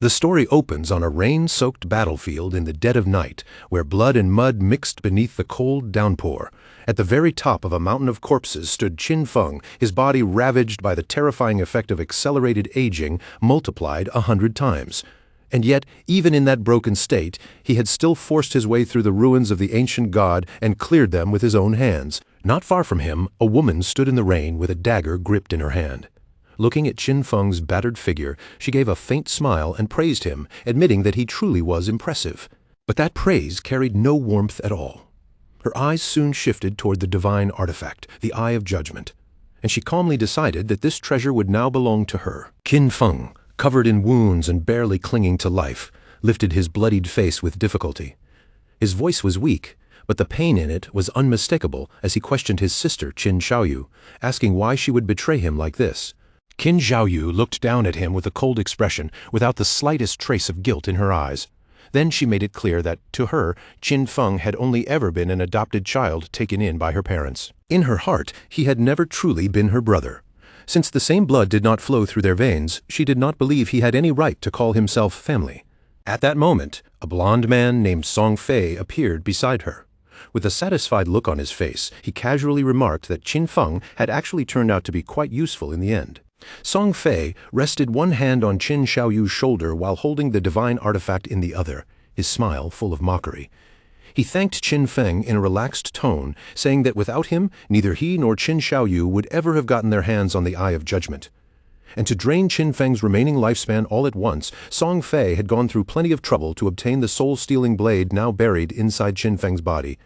The story opens on a rain-soaked battlefield in the dead of night, where blood and mud mixed beneath the cold downpour. At the very top of a mountain of corpses stood Qin Feng, his body ravaged by the terrifying effect of accelerated aging multiplied 100 times. And yet, even in that broken state, he had still forced his way through the ruins of the ancient god and cleared them with his own hands. Not far from him, a woman stood in the rain with a dagger gripped in her hand. Looking at Qin Feng's battered figure, she gave a faint smile and praised him, admitting that he truly was impressive. But that praise carried no warmth at all. Her eyes soon shifted toward the divine artifact, the Eye of Judgment, and she calmly decided that this treasure would now belong to her. Qin Feng, covered in wounds and barely clinging to life, lifted his bloodied face with difficulty. His voice was weak, but the pain in it was unmistakable as he questioned his sister Qin Xiaoyu, asking why she would betray him like this. Qin Xiaoyu looked down at him with a cold expression, without the slightest trace of guilt in her eyes. Then she made it clear that, to her, Qin Feng had only ever been an adopted child taken in by her parents. In her heart, he had never truly been her brother. Since the same blood did not flow through their veins, she did not believe he had any right to call himself family. At that moment, a blond man named Song Fei appeared beside her. With a satisfied look on his face, he casually remarked that Qin Feng had actually turned out to be quite useful in the end. Song Fei rested one hand on Qin Xiaoyu's shoulder while holding the divine artifact in the other, his smile full of mockery. He thanked Qin Feng in a relaxed tone, saying that without him, neither he nor Qin Xiaoyu would ever have gotten their hands on the Eye of Judgment. And to drain Qin Feng's remaining lifespan all at once, Song Fei had gone through plenty of trouble to obtain the soul-stealing blade now buried inside Qin Feng's body.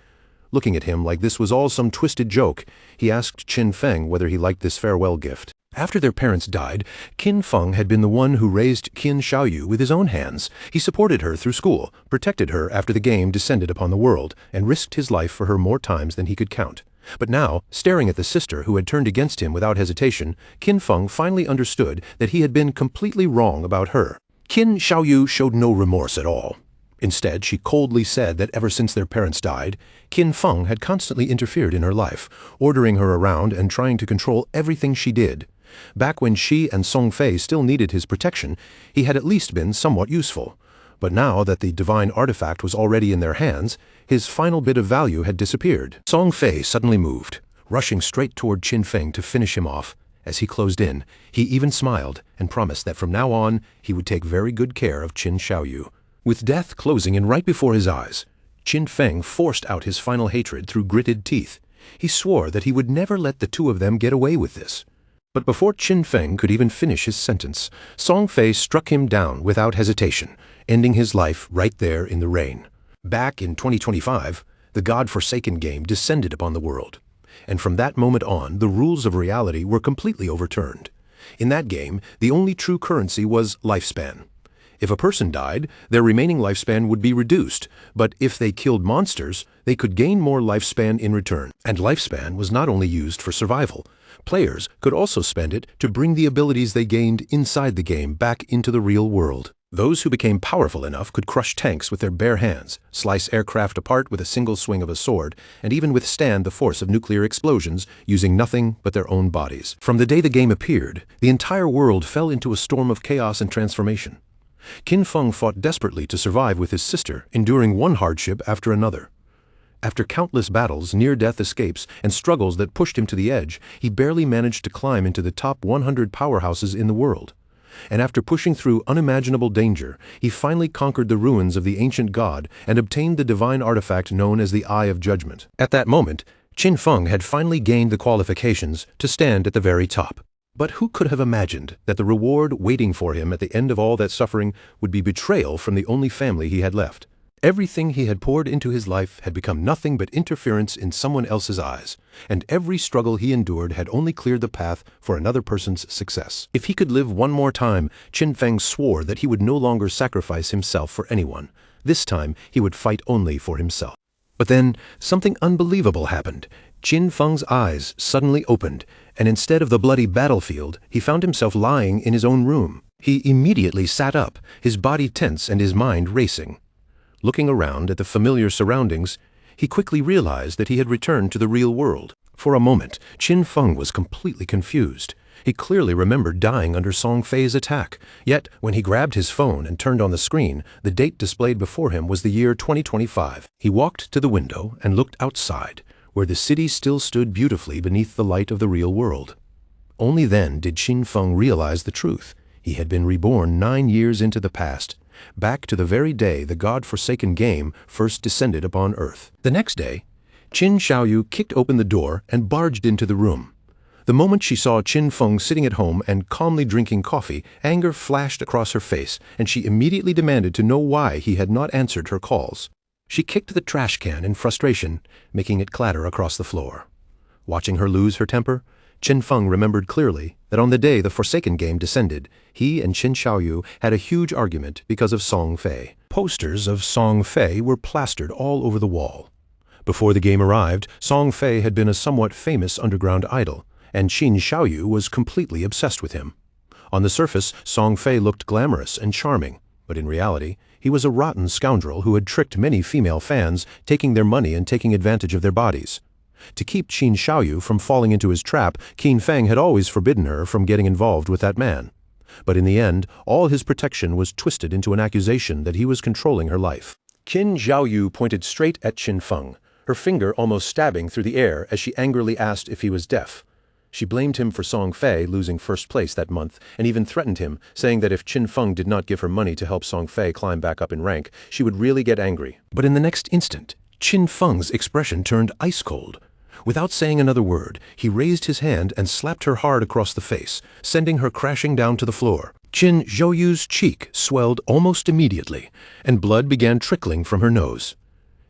Looking at him like this was all some twisted joke, he asked Qin Feng whether he liked this farewell gift. After their parents died, Qin Feng had been the one who raised Qin Xiaoyu with his own hands. He supported her through school, protected her after the game descended upon the world, and risked his life for her more times than he could count. But now, staring at the sister who had turned against him without hesitation, Qin Feng finally understood that he had been completely wrong about her. Qin Xiaoyu showed no remorse at all. Instead, she coldly said that ever since their parents died, Qin Feng had constantly interfered in her life, ordering her around and trying to control everything she did. Back when she and Song Fei still needed his protection, he had at least been somewhat useful. But now that the divine artifact was already in their hands, his final bit of value had disappeared. Song Fei suddenly moved, rushing straight toward Qin Feng to finish him off. As he closed in, he even smiled and promised that from now on he would take very good care of Qin Xiaoyu. With death closing in right before his eyes, Qin Feng forced out his final hatred through gritted teeth. He swore that he would never let the two of them get away with this. But before Qin Feng could even finish his sentence, Song Fei struck him down without hesitation, ending his life right there in the rain. Back in 2025, the God-forsaken game descended upon the world. And from that moment on, the rules of reality were completely overturned. In that game, the only true currency was lifespan. If a person died, their remaining lifespan would be reduced, but if they killed monsters, they could gain more lifespan in return. And lifespan was not only used for survival. Players could also spend it to bring the abilities they gained inside the game back into the real world. Those who became powerful enough could crush tanks with their bare hands, slice aircraft apart with a single swing of a sword, and even withstand the force of nuclear explosions using nothing but their own bodies. From the day the game appeared, the entire world fell into a storm of chaos and transformation. Qin Feng fought desperately to survive with his sister, enduring one hardship after another. After countless battles, near-death escapes, and struggles that pushed him to the edge, he barely managed to climb into the top 100 powerhouses in the world. And after pushing through unimaginable danger, he finally conquered the ruins of the ancient god and obtained the divine artifact known as the Eye of Judgment. At that moment, Qin Feng had finally gained the qualifications to stand at the very top. But who could have imagined that the reward waiting for him at the end of all that suffering would be betrayal from the only family he had left? Everything he had poured into his life had become nothing but interference in someone else's eyes, and every struggle he endured had only cleared the path for another person's success. If he could live one more time, Qin Feng swore that he would no longer sacrifice himself for anyone. This time, he would fight only for himself. But then, something unbelievable happened. Qin Feng's eyes suddenly opened, and instead of the bloody battlefield, he found himself lying in his own room. He immediately sat up, his body tense and his mind racing. Looking around at the familiar surroundings, he quickly realized that he had returned to the real world. For a moment, Qin Feng was completely confused. He clearly remembered dying under Song Fei's attack. Yet, when he grabbed his phone and turned on the screen, the date displayed before him was the year 2025. He walked to the window and looked outside, where the city still stood beautifully beneath the light of the real world. Only then did Qin Feng realize the truth. He had been reborn 9 years into the past, back to the very day the God-forsaken game first descended upon Earth. The next day, Qin Xiaoyu kicked open the door and barged into the room. The moment she saw Qin Feng sitting at home and calmly drinking coffee, anger flashed across her face, and she immediately demanded to know why he had not answered her calls. She kicked the trash can in frustration, making it clatter across the floor. Watching her lose her temper, Qin Feng remembered clearly that on the day the Forsaken game descended, he and Qin Xiaoyu had a huge argument because of Song Fei. Posters of Song Fei were plastered all over the wall. Before the game arrived, Song Fei had been a somewhat famous underground idol, and Qin Xiaoyu was completely obsessed with him. On the surface, Song Fei looked glamorous and charming, but in reality, he was a rotten scoundrel who had tricked many female fans, taking their money and taking advantage of their bodies. To keep Qin Xiaoyu from falling into his trap, Qin Feng had always forbidden her from getting involved with that man. But in the end, all his protection was twisted into an accusation that he was controlling her life. Qin Xiaoyu pointed straight at Qin Feng, her finger almost stabbing through the air as she angrily asked if he was deaf. She blamed him for Song Fei losing first place that month, and even threatened him, saying that if Qin Feng did not give her money to help Song Fei climb back up in rank, she would really get angry. But in the next instant, Qin Feng's expression turned ice cold. Without saying another word, he raised his hand and slapped her hard across the face, sending her crashing down to the floor. Qin Xiaoyu's cheek swelled almost immediately, and blood began trickling from her nose.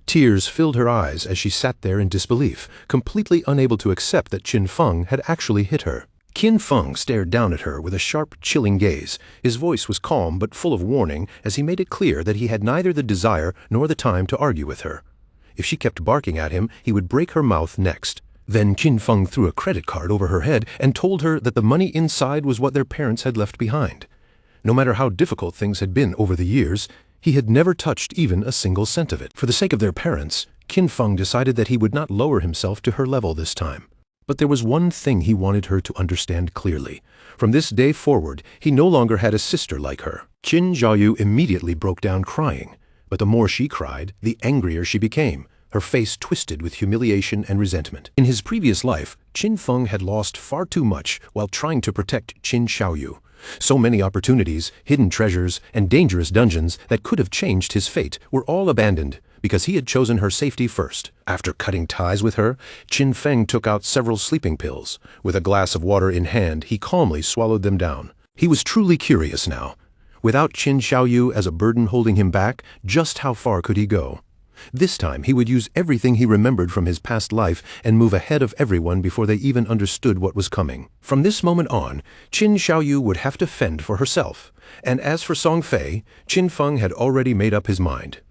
Tears filled her eyes as she sat there in disbelief, completely unable to accept that Qin Feng had actually hit her. Qin Feng stared down at her with a sharp, chilling gaze. His voice was calm but full of warning as he made it clear that he had neither the desire nor the time to argue with her. If she kept barking at him, he would break her mouth next. Then Qin Feng threw a credit card over her head and told her that the money inside was what their parents had left behind. No matter how difficult things had been over the years, he had never touched even a single cent of it. For the sake of their parents, Qin Feng decided that he would not lower himself to her level this time. But there was one thing he wanted her to understand clearly. From this day forward, he no longer had a sister like her. Qin Xiaoyu immediately broke down crying. But the more she cried, the angrier she became, her face twisted with humiliation and resentment. In his previous life, Qin Feng had lost far too much while trying to protect Qin Xiaoyu. So many opportunities, hidden treasures, and dangerous dungeons that could have changed his fate were all abandoned because he had chosen her safety first. After cutting ties with her, Qin Feng took out several sleeping pills. With a glass of water in hand, he calmly swallowed them down. He was truly curious now. Without Qin Xiaoyu as a burden holding him back, just how far could he go? This time he would use everything he remembered from his past life and move ahead of everyone before they even understood what was coming. From this moment on, Qin Xiaoyu would have to fend for herself. And as for Song Fei, Qin Feng had already made up his mind.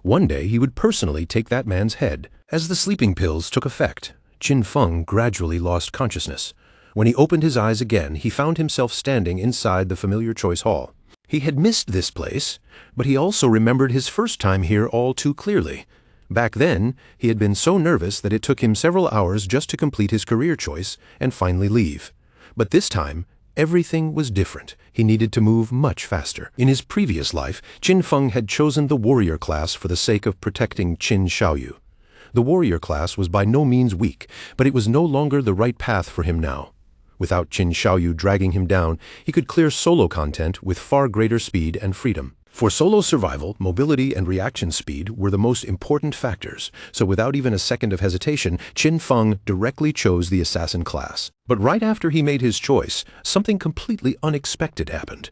One day he would personally take that man's head. As the sleeping pills took effect, Qin Feng gradually lost consciousness. When he opened his eyes again, he found himself standing inside the familiar Choice Hall. He had missed this place, but he also remembered his first time here all too clearly. Back then, he had been so nervous that it took him several hours just to complete his career choice and finally leave. But this time, everything was different. He needed to move much faster. In his previous life, Qin Feng had chosen the warrior class for the sake of protecting Qin Xiaoyu. The warrior class was by no means weak, but it was no longer the right path for him now. Without Qin Xiaoyu dragging him down, he could clear solo content with far greater speed and freedom. For solo survival, mobility and reaction speed were the most important factors, so without even a second of hesitation, Qin Feng directly chose the assassin class. But right after he made his choice, something completely unexpected happened.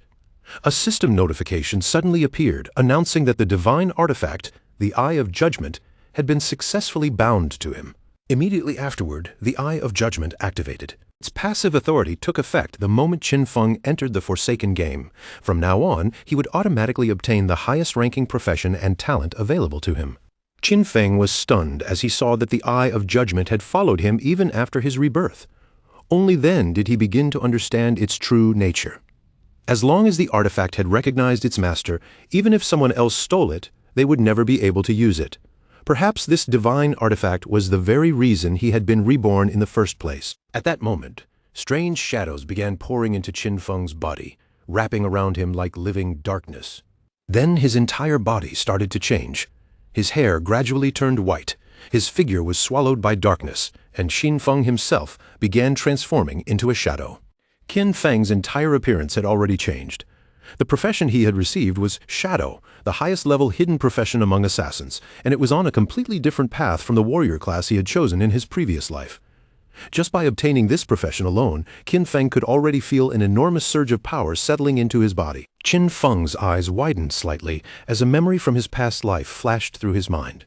A system notification suddenly appeared, announcing that the divine artifact, the Eye of Judgment, had been successfully bound to him. Immediately afterward, the Eye of Judgment activated. Its passive authority took effect the moment Qin Feng entered the Forsaken game. From now on, he would automatically obtain the highest-ranking profession and talent available to him. Qin Feng was stunned as he saw that the Eye of Judgment had followed him even after his rebirth. Only then did he begin to understand its true nature. As long as the artifact had recognized its master, even if someone else stole it, they would never be able to use it. Perhaps this divine artifact was the very reason he had been reborn in the first place. At that moment, Strange shadows began pouring into Qin Feng's body, wrapping around him like living darkness. Then his entire body started to change. His hair gradually turned white, his figure was swallowed by darkness, and Qin Feng himself began transforming into a shadow. Qin Feng's entire appearance had already changed. The profession he had received was Shadow, the highest-level hidden profession among assassins, and it was on a completely different path from the warrior class he had chosen in his previous life. Just by obtaining this profession alone, Qin Feng could already feel an enormous surge of power settling into his body. Qin Feng's eyes widened slightly as a memory from his past life flashed through his mind.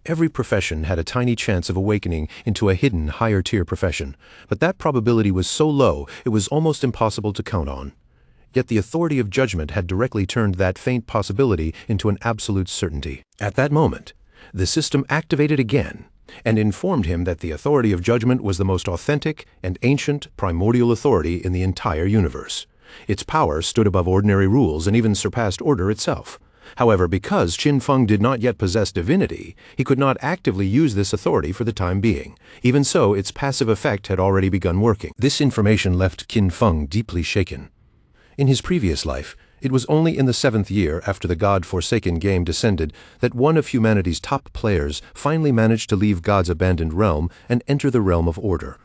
Every profession had a tiny chance of awakening into a hidden, higher-tier profession, but that probability was so low it was almost impossible to count on. Yet the authority of judgment had directly turned that faint possibility into an absolute certainty. At that moment, the system activated again and informed him that the authority of judgment was the most authentic and ancient primordial authority in the entire universe. Its power stood above ordinary rules and even surpassed order itself. However, because Qin Feng did not yet possess divinity, he could not actively use this authority for the time being. Even so, its passive effect had already begun working. This information left Qin Feng deeply shaken. In his previous life, it was only in the 7th year after the God-forsaken game descended that one of humanity's top players finally managed to leave God's abandoned realm and enter the realm of order.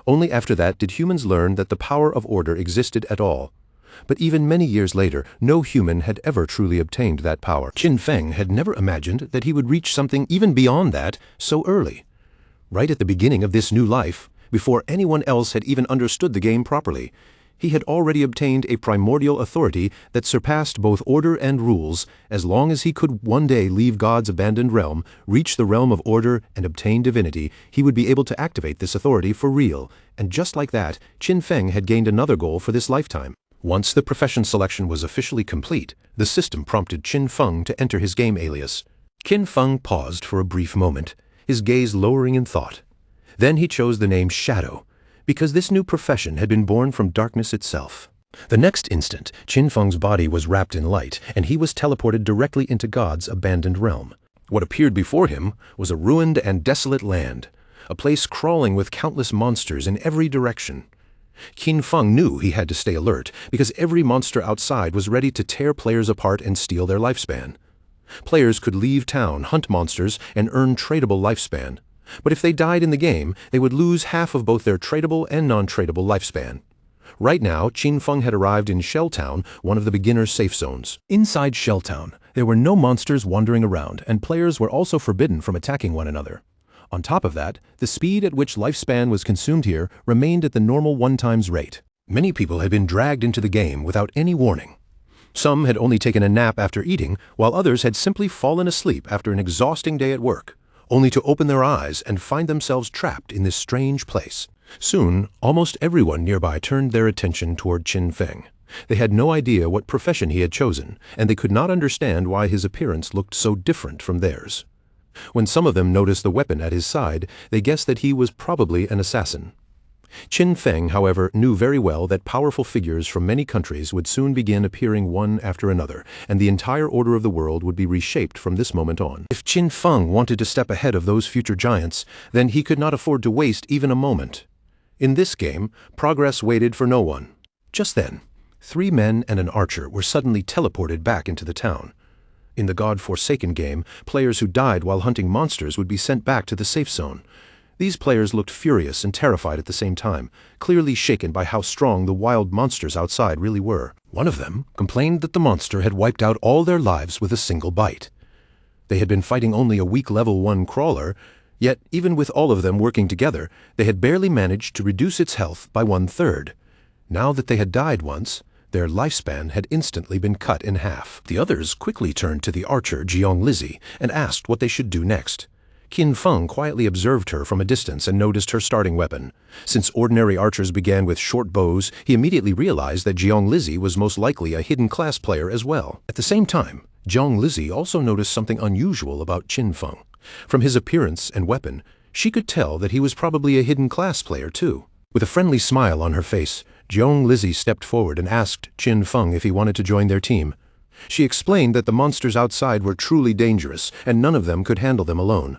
Only after that did humans learn that the power of order existed at all. But even many years later, no human had ever truly obtained that power. Qin Feng had never imagined that he would reach something even beyond that so early. Right at the beginning of this new life, before anyone else had even understood the game properly, he had already obtained a primordial authority that surpassed both order and rules. As long as he could one day leave God's abandoned realm, reach the realm of order, and obtain divinity, he would be able to activate this authority for real. And just like that, Qin Feng had gained another goal for this lifetime. Once the profession selection was officially complete, the system prompted Qin Feng to enter his game alias. Qin Feng paused for a brief moment, his gaze lowering in thought. Then he chose the name Shadow, because this new profession had been born from darkness itself. The next instant, Qin Feng's body was wrapped in light, and he was teleported directly into God's abandoned realm. What appeared before him was a ruined and desolate land, a place crawling with countless monsters in every direction. Qin Feng knew he had to stay alert, because every monster outside was ready to tear players apart and steal their lifespan. Players could leave town, hunt monsters, and earn tradable lifespan. But if they died in the game, they would lose half of both their tradable and non-tradable lifespan. Right now, Qin Feng had arrived in Shelltown, one of the beginner's safe zones. Inside Shelltown, there were no monsters wandering around, and players were also forbidden from attacking one another. On top of that, the speed at which lifespan was consumed here remained at the normal 1x rate. Many people had been dragged into the game without any warning. Some had only taken a nap after eating, while others had simply fallen asleep after an exhausting day at work, only to open their eyes and find themselves trapped in this strange place. Soon, almost everyone nearby turned their attention toward Qin Feng. They had no idea what profession he had chosen, and they could not understand why his appearance looked so different from theirs. When some of them noticed the weapon at his side, they guessed that he was probably an assassin. Qin Feng, however, knew very well that powerful figures from many countries would soon begin appearing one after another, and the entire order of the world would be reshaped from this moment on. If Qin Feng wanted to step ahead of those future giants, then he could not afford to waste even a moment. In this game, progress waited for no one. Just then, 3 men and an archer were suddenly teleported back into the town. In the God-forsaken game, players who died while hunting monsters would be sent back to the safe zone. These players looked furious and terrified at the same time, clearly shaken by how strong the wild monsters outside really were. One of them complained that the monster had wiped out all their lives with a single bite. They had been fighting only a weak level 1 crawler, yet even with all of them working together, they had barely managed to reduce its health by 1/3. Now that they had died once, their lifespan had instantly been cut in half. The others quickly turned to the archer Jiang Lizzie and asked what they should do next. Qin Feng quietly observed her from a distance and noticed her starting weapon. Since ordinary archers began with short bows, he immediately realized that Jiang Lizzie was most likely a hidden class player as well. At the same time, Jiang Lizzie also noticed something unusual about Qin Feng. From his appearance and weapon, she could tell that he was probably a hidden class player too. With a friendly smile on her face, Jiang Lizzie stepped forward and asked Qin Feng if he wanted to join their team. She explained that the monsters outside were truly dangerous, and none of them could handle them alone.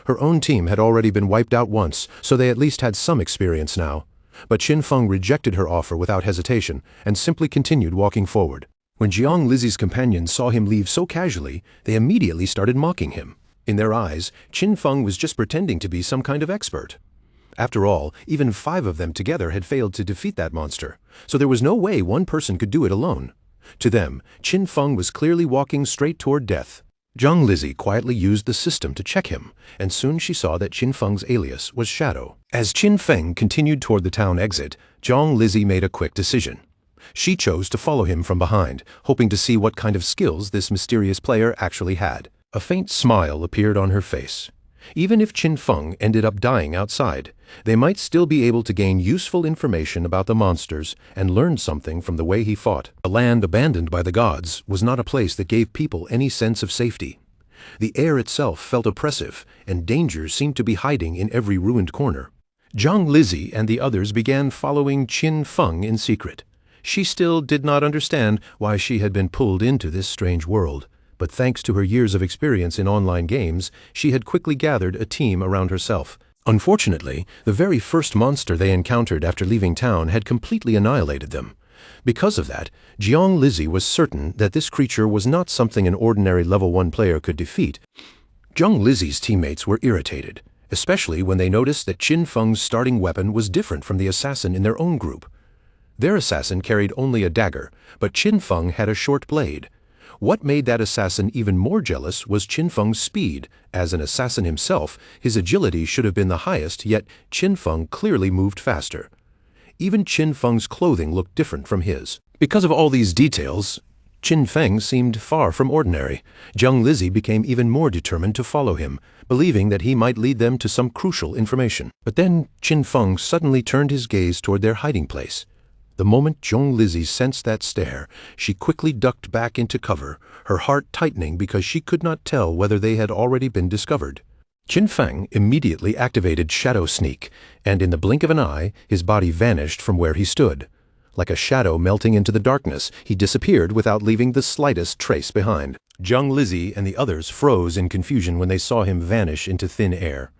Her own team had already been wiped out once, so they at least had some experience now. But Qin Feng rejected her offer without hesitation and simply continued walking forward. When Jiang Lizi's companions saw him leave so casually, they immediately started mocking him. In their eyes, Qin Feng was just pretending to be some kind of expert. After all, even 5 of them together had failed to defeat that monster, so there was no way one person could do it alone. To them, Qin Feng was clearly walking straight toward death. Jiang Lizi quietly used the system to check him, and soon she saw that Qin Feng's alias was Shadow. As Qin Feng continued toward the town exit, Jiang Lizi made a quick decision. She chose to follow him from behind, hoping to see what kind of skills this mysterious player actually had. A faint smile appeared on her face. Even if Qin Feng ended up dying outside, they might still be able to gain useful information about the monsters and learn something from the way he fought. A land abandoned by the gods was not a place that gave people any sense of safety. The air itself felt oppressive, and danger seemed to be hiding in every ruined corner. Jiang Lizi and the others began following Qin Feng in secret. She still did not understand why she had been pulled into this strange world, but thanks to her years of experience in online games, she had quickly gathered a team around herself. Unfortunately, the very first monster they encountered after leaving town had completely annihilated them. Because of that, Jiang Lizi was certain that this creature was not something an ordinary level 1 player could defeat. Jiang Lizi's teammates were irritated, especially when they noticed that Qin Feng's starting weapon was different from the assassin in their own group. Their assassin carried only a dagger, but Qin Feng had a short blade. What made that assassin even more jealous was Qin Feng's speed. As an assassin himself, his agility should have been the highest, yet Qin Feng clearly moved faster. Even Qin Feng's clothing looked different from his. Because of all these details, Qin Feng seemed far from ordinary. Jiang Lizi became even more determined to follow him, believing that he might lead them to some crucial information. But then Qin Feng suddenly turned his gaze toward their hiding place. The moment Jiang Lizi sensed that stare, she quickly ducked back into cover, her heart tightening because she could not tell whether they had already been discovered. Qin Feng immediately activated Shadow Sneak, and in the blink of an eye, his body vanished from where he stood. Like a shadow melting into the darkness, he disappeared without leaving the slightest trace behind. Jiang Lizi and the others froze in confusion when they saw him vanish into thin air.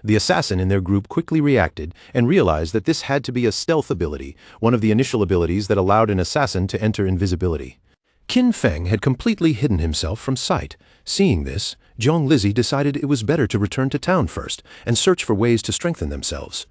The assassin in their group quickly reacted and realized that this had to be a stealth ability, one of the initial abilities that allowed an assassin to enter invisibility. Qin Feng had completely hidden himself from sight. Seeing this, Jiang Lizi decided it was better to return to town first and search for ways to strengthen themselves.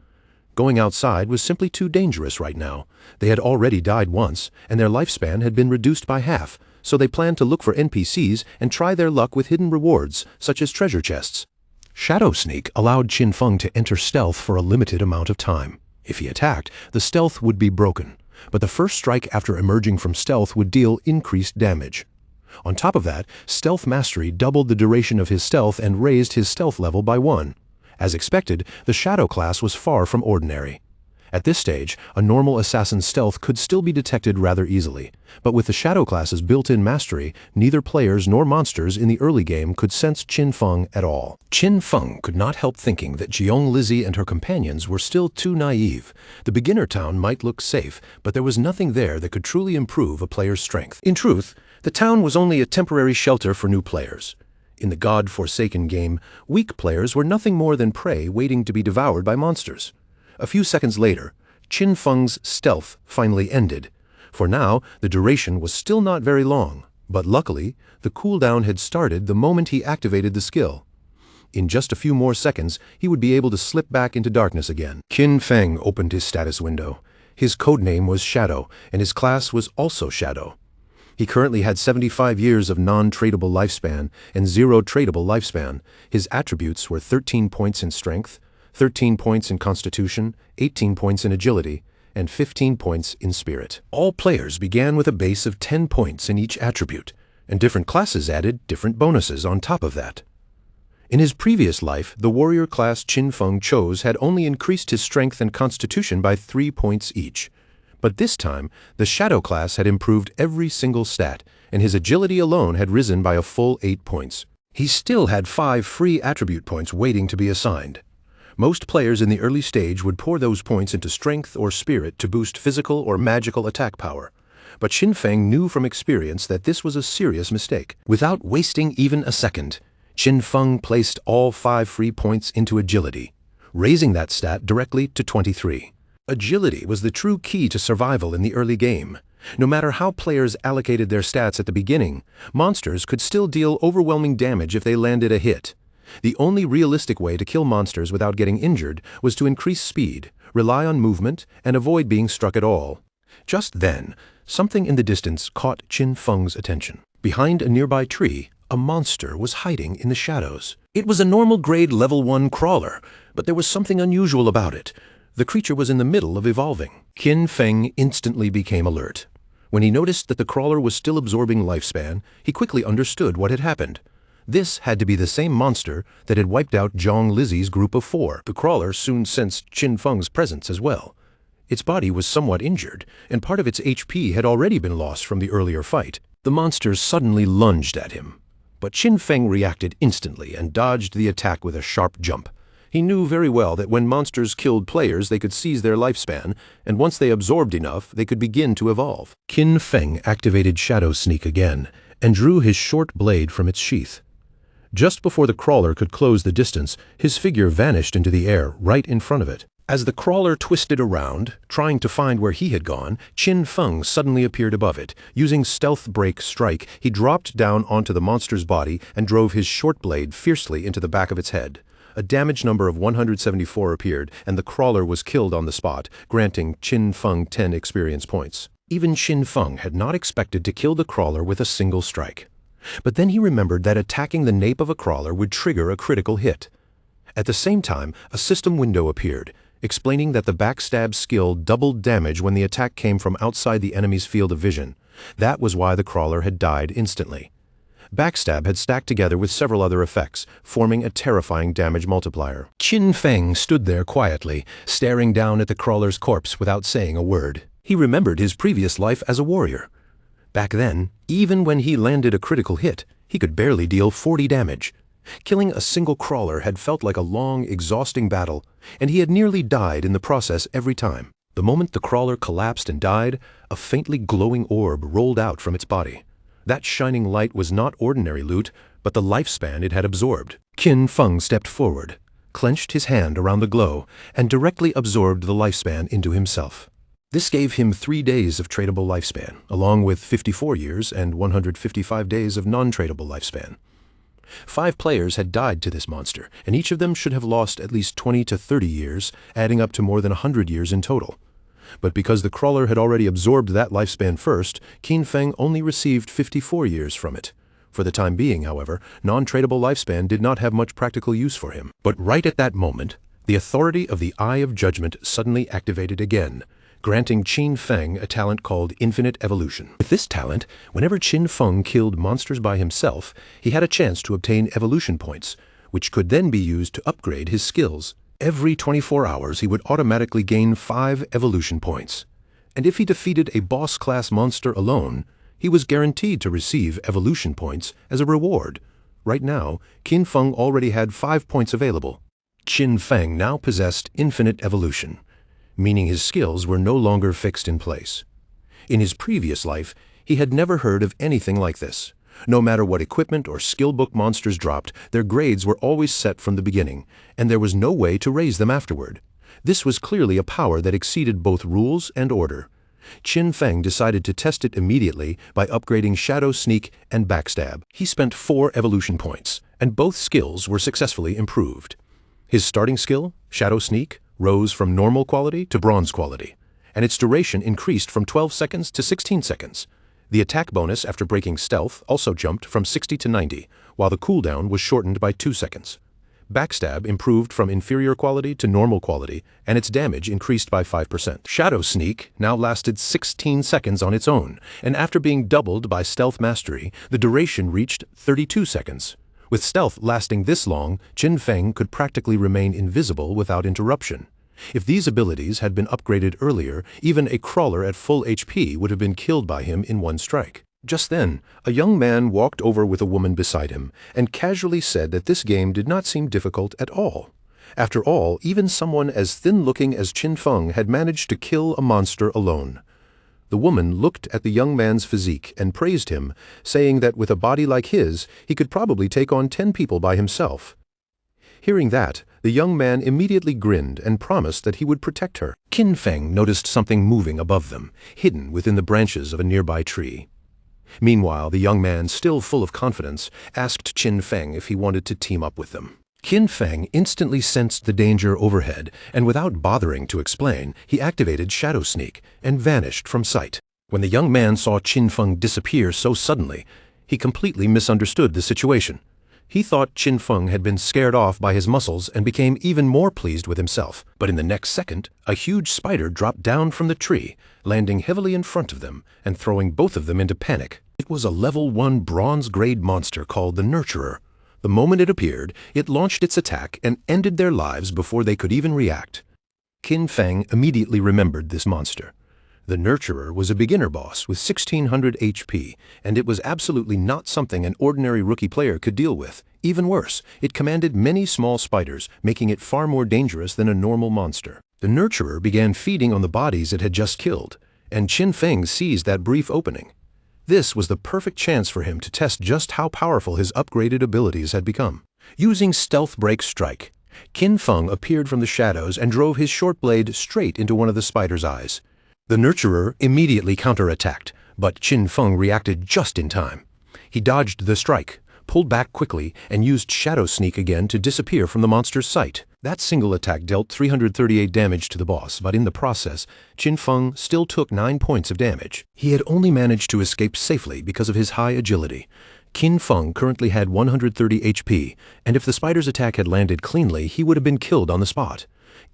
Going outside was simply too dangerous right now. They had already died once, and their lifespan had been reduced by half, so they planned to look for NPCs and try their luck with hidden rewards, such as treasure chests. Shadow Sneak allowed Qin Feng to enter stealth for a limited amount of time. If he attacked, the stealth would be broken, but the first strike after emerging from stealth would deal increased damage. On top of that, Stealth Mastery doubled the duration of his stealth and raised his stealth level by 1. As expected, the Shadow class was far from ordinary. At this stage, a normal assassin's stealth could still be detected rather easily, but with the Shadow class's built-in mastery, neither players nor monsters in the early game could sense Qin Feng at all. Qin Feng could not help thinking that Jiang Lizi and her companions were still too naive. The beginner town might look safe, but there was nothing there that could truly improve a player's strength. In truth, the town was only a temporary shelter for new players. In the God-forsaken game, weak players were nothing more than prey waiting to be devoured by monsters. A few seconds later, Qin Feng's stealth finally ended. For now, the duration was still not very long, but luckily, the cooldown had started the moment he activated the skill. In just a few more seconds, he would be able to slip back into darkness again. Qin Feng opened his status window. His codename was Shadow, and his class was also Shadow. He currently had 75 years of non-tradable lifespan and 0 tradable lifespan. His attributes were 13 points in strength, 13 points in constitution, 18 points in agility, and 15 points in spirit. All players began with a base of 10 points in each attribute, and different classes added different bonuses on top of that. In his previous life, the warrior class Qin Feng chose had only increased his strength and constitution by 3 points each. But this time, the Shadow class had improved every single stat, and his agility alone had risen by a full 8 points. He still had 5 free attribute points waiting to be assigned. Most players in the early stage would pour those points into strength or spirit to boost physical or magical attack power. But Qin Feng knew from experience that this was a serious mistake. Without wasting even a second, Qin Feng placed all 5 free points into agility, raising that stat directly to 23. Agility was the true key to survival in the early game. No matter how players allocated their stats at the beginning, monsters could still deal overwhelming damage if they landed a hit. The only realistic way to kill monsters without getting injured was to increase speed, rely on movement, and avoid being struck at all. Just then, something in the distance caught Qin Feng's attention. Behind a nearby tree, a monster was hiding in the shadows. It was a normal grade level 1 crawler, but there was something unusual about it. The creature was in the middle of evolving. Qin Feng instantly became alert. When he noticed that the crawler was still absorbing lifespan, he quickly understood what had happened. This had to be the same monster that had wiped out Zhang Lizi's group of 4. The crawler soon sensed Qin Feng's presence as well. Its body was somewhat injured, and part of its HP had already been lost from the earlier fight. The monster suddenly lunged at him. But Qin Feng reacted instantly and dodged the attack with a sharp jump. He knew very well that when monsters killed players, they could seize their lifespan, and once they absorbed enough, they could begin to evolve. Qin Feng activated Shadow Sneak again, and drew his short blade from its sheath. Just before the crawler could close the distance, his figure vanished into the air right in front of it. As the crawler twisted around, trying to find where he had gone, Qin Feng suddenly appeared above it. Using Stealth Break Strike, he dropped down onto the monster's body and drove his short blade fiercely into the back of its head. A damage number of 174 appeared, and the crawler was killed on the spot, granting Qin Feng 10 experience points. Even Qin Feng had not expected to kill the crawler with a single strike. But then he remembered that attacking the nape of a crawler would trigger a critical hit. At the same time, a system window appeared, explaining that the backstab skill doubled damage when the attack came from outside the enemy's field of vision. That was why the crawler had died instantly. Backstab had stacked together with several other effects, forming a terrifying damage multiplier. Qin Feng stood there quietly, staring down at the crawler's corpse without saying a word. He remembered his previous life as a warrior. Back then, even when he landed a critical hit, he could barely deal 40 damage. Killing a single crawler had felt like a long, exhausting battle, and he had nearly died in the process every time. The moment the crawler collapsed and died, a faintly glowing orb rolled out from its body. That shining light was not ordinary loot, but the lifespan it had absorbed. Qin Feng stepped forward, clenched his hand around the glow, and directly absorbed the lifespan into himself. This gave him 3 days of tradable lifespan, along with 54 years and 155 days of non-tradable lifespan. 5 players had died to this monster, and each of them should have lost at least 20 to 30 years, adding up to more than 100 years in total. But because the crawler had already absorbed that lifespan first, Qin Feng only received 54 years from it. For the time being, however, non-tradable lifespan did not have much practical use for him. But right at that moment, the authority of the Eye of Judgment suddenly activated again, granting Qin Feng a talent called Infinite Evolution. With this talent, whenever Qin Feng killed monsters by himself, he had a chance to obtain evolution points, which could then be used to upgrade his skills. Every 24 hours he would automatically gain 5 evolution points. And if he defeated a boss-class monster alone, he was guaranteed to receive evolution points as a reward. Right now, Qin Feng already had 5 points available. Qin Feng now possessed infinite evolution, meaning his skills were no longer fixed in place. In his previous life, he had never heard of anything like this. No matter what equipment or skill book monsters dropped, their grades were always set from the beginning, and there was no way to raise them afterward. This was clearly a power that exceeded both rules and order. Qin Feng decided to test it immediately by upgrading Shadow Sneak and Backstab. He spent 4 evolution points, and both skills were successfully improved. His starting skill, Shadow Sneak, rose from normal quality to bronze quality, and its duration increased from 12 seconds to 16 seconds. The attack bonus after breaking stealth also jumped from 60 to 90, while the cooldown was shortened by 2 seconds. Backstab improved from inferior quality to normal quality, and its damage increased by 5%. Shadow Sneak now lasted 16 seconds on its own, and after being doubled by Stealth Mastery, the duration reached 32 seconds. With stealth lasting this long, Qin Feng could practically remain invisible without interruption. If these abilities had been upgraded earlier, even a crawler at full HP would have been killed by him in one strike. Just then, a young man walked over with a woman beside him and casually said that this game did not seem difficult at all. After all, even someone as thin-looking as Qin Feng had managed to kill a monster alone. The woman looked at the young man's physique and praised him, saying that with a body like his, he could probably take on 10 people by himself. Hearing that, the young man immediately grinned and promised that he would protect her. Qin Feng noticed something moving above them, hidden within the branches of a nearby tree. Meanwhile, the young man, still full of confidence, asked Qin Feng if he wanted to team up with them. Qin Feng instantly sensed the danger overhead, and without bothering to explain, he activated Shadow Sneak and vanished from sight. When the young man saw Qin Feng disappear so suddenly, he completely misunderstood the situation. He thought Qin Feng had been scared off by his muscles and became even more pleased with himself. But in the next second, a huge spider dropped down from the tree, landing heavily in front of them and throwing both of them into panic. It was a level 1 bronze-grade monster called the Nurturer. The moment it appeared, it launched its attack and ended their lives before they could even react. Qin Feng immediately remembered this monster. The Nurturer was a beginner boss with 1600 HP, and it was absolutely not something an ordinary rookie player could deal with. Even worse, it commanded many small spiders, making it far more dangerous than a normal monster. The Nurturer began feeding on the bodies it had just killed, and Qin Feng seized that brief opening. This was the perfect chance for him to test just how powerful his upgraded abilities had become. Using Stealth Break Strike, Qin Feng appeared from the shadows and drove his short blade straight into one of the spider's eyes. The Nurturer immediately counterattacked, but Qin Feng reacted just in time. He dodged the strike, pulled back quickly, and used Shadow Sneak again to disappear from the monster's sight. That single attack dealt 338 damage to the boss, but in the process, Qin Feng still took 9 points of damage. He had only managed to escape safely because of his high agility. Qin Feng currently had 130 HP, and if the spider's attack had landed cleanly, he would have been killed on the spot.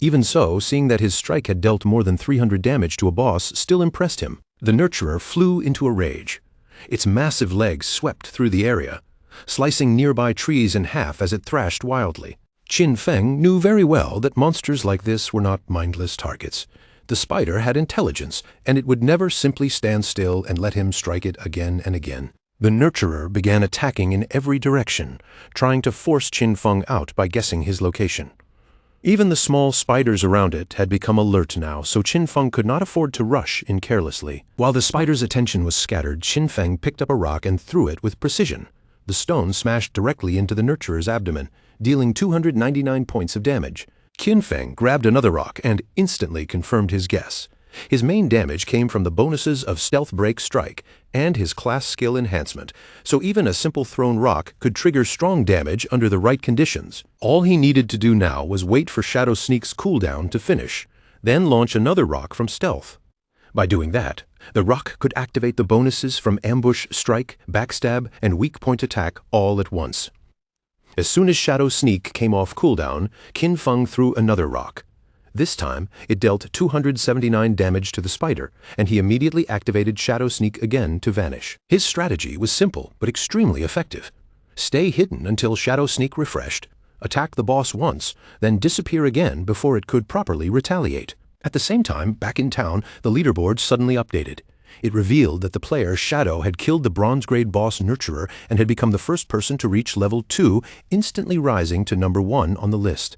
Even so, seeing that his strike had dealt more than 300 damage to a boss still impressed him. The Nurturer flew into a rage. Its massive legs swept through the area, slicing nearby trees in half as it thrashed wildly. Qin Feng knew very well that monsters like this were not mindless targets. The spider had intelligence, and it would never simply stand still and let him strike it again and again. The Nurturer began attacking in every direction, trying to force Qin Feng out by guessing his location. Even the small spiders around it had become alert now, so Qin Feng could not afford to rush in carelessly. While the spider's attention was scattered, Qin Feng picked up a rock and threw it with precision. The stone smashed directly into the Nurturer's abdomen, dealing 299 points of damage. Qin Feng grabbed another rock and instantly confirmed his guess. His main damage came from the bonuses of Stealth Break Strike and his class skill enhancement, so even a simple thrown rock could trigger strong damage under the right conditions. All he needed to do now was wait for Shadow Sneak's cooldown to finish, then launch another rock from Stealth. By doing that, the rock could activate the bonuses from Ambush Strike, Backstab, and Weak Point Attack all at once. As soon as Shadow Sneak came off cooldown, Qin Feng threw another rock. This time, it dealt 279 damage to the spider, and he immediately activated Shadow Sneak again to vanish. His strategy was simple but extremely effective. Stay hidden until Shadow Sneak refreshed, attack the boss once, then disappear again before it could properly retaliate. At the same time, back in town, the leaderboard suddenly updated. It revealed that the player Shadow had killed the bronze-grade boss Nurturer and had become the first person to reach level 2, instantly rising to number 1 on the list.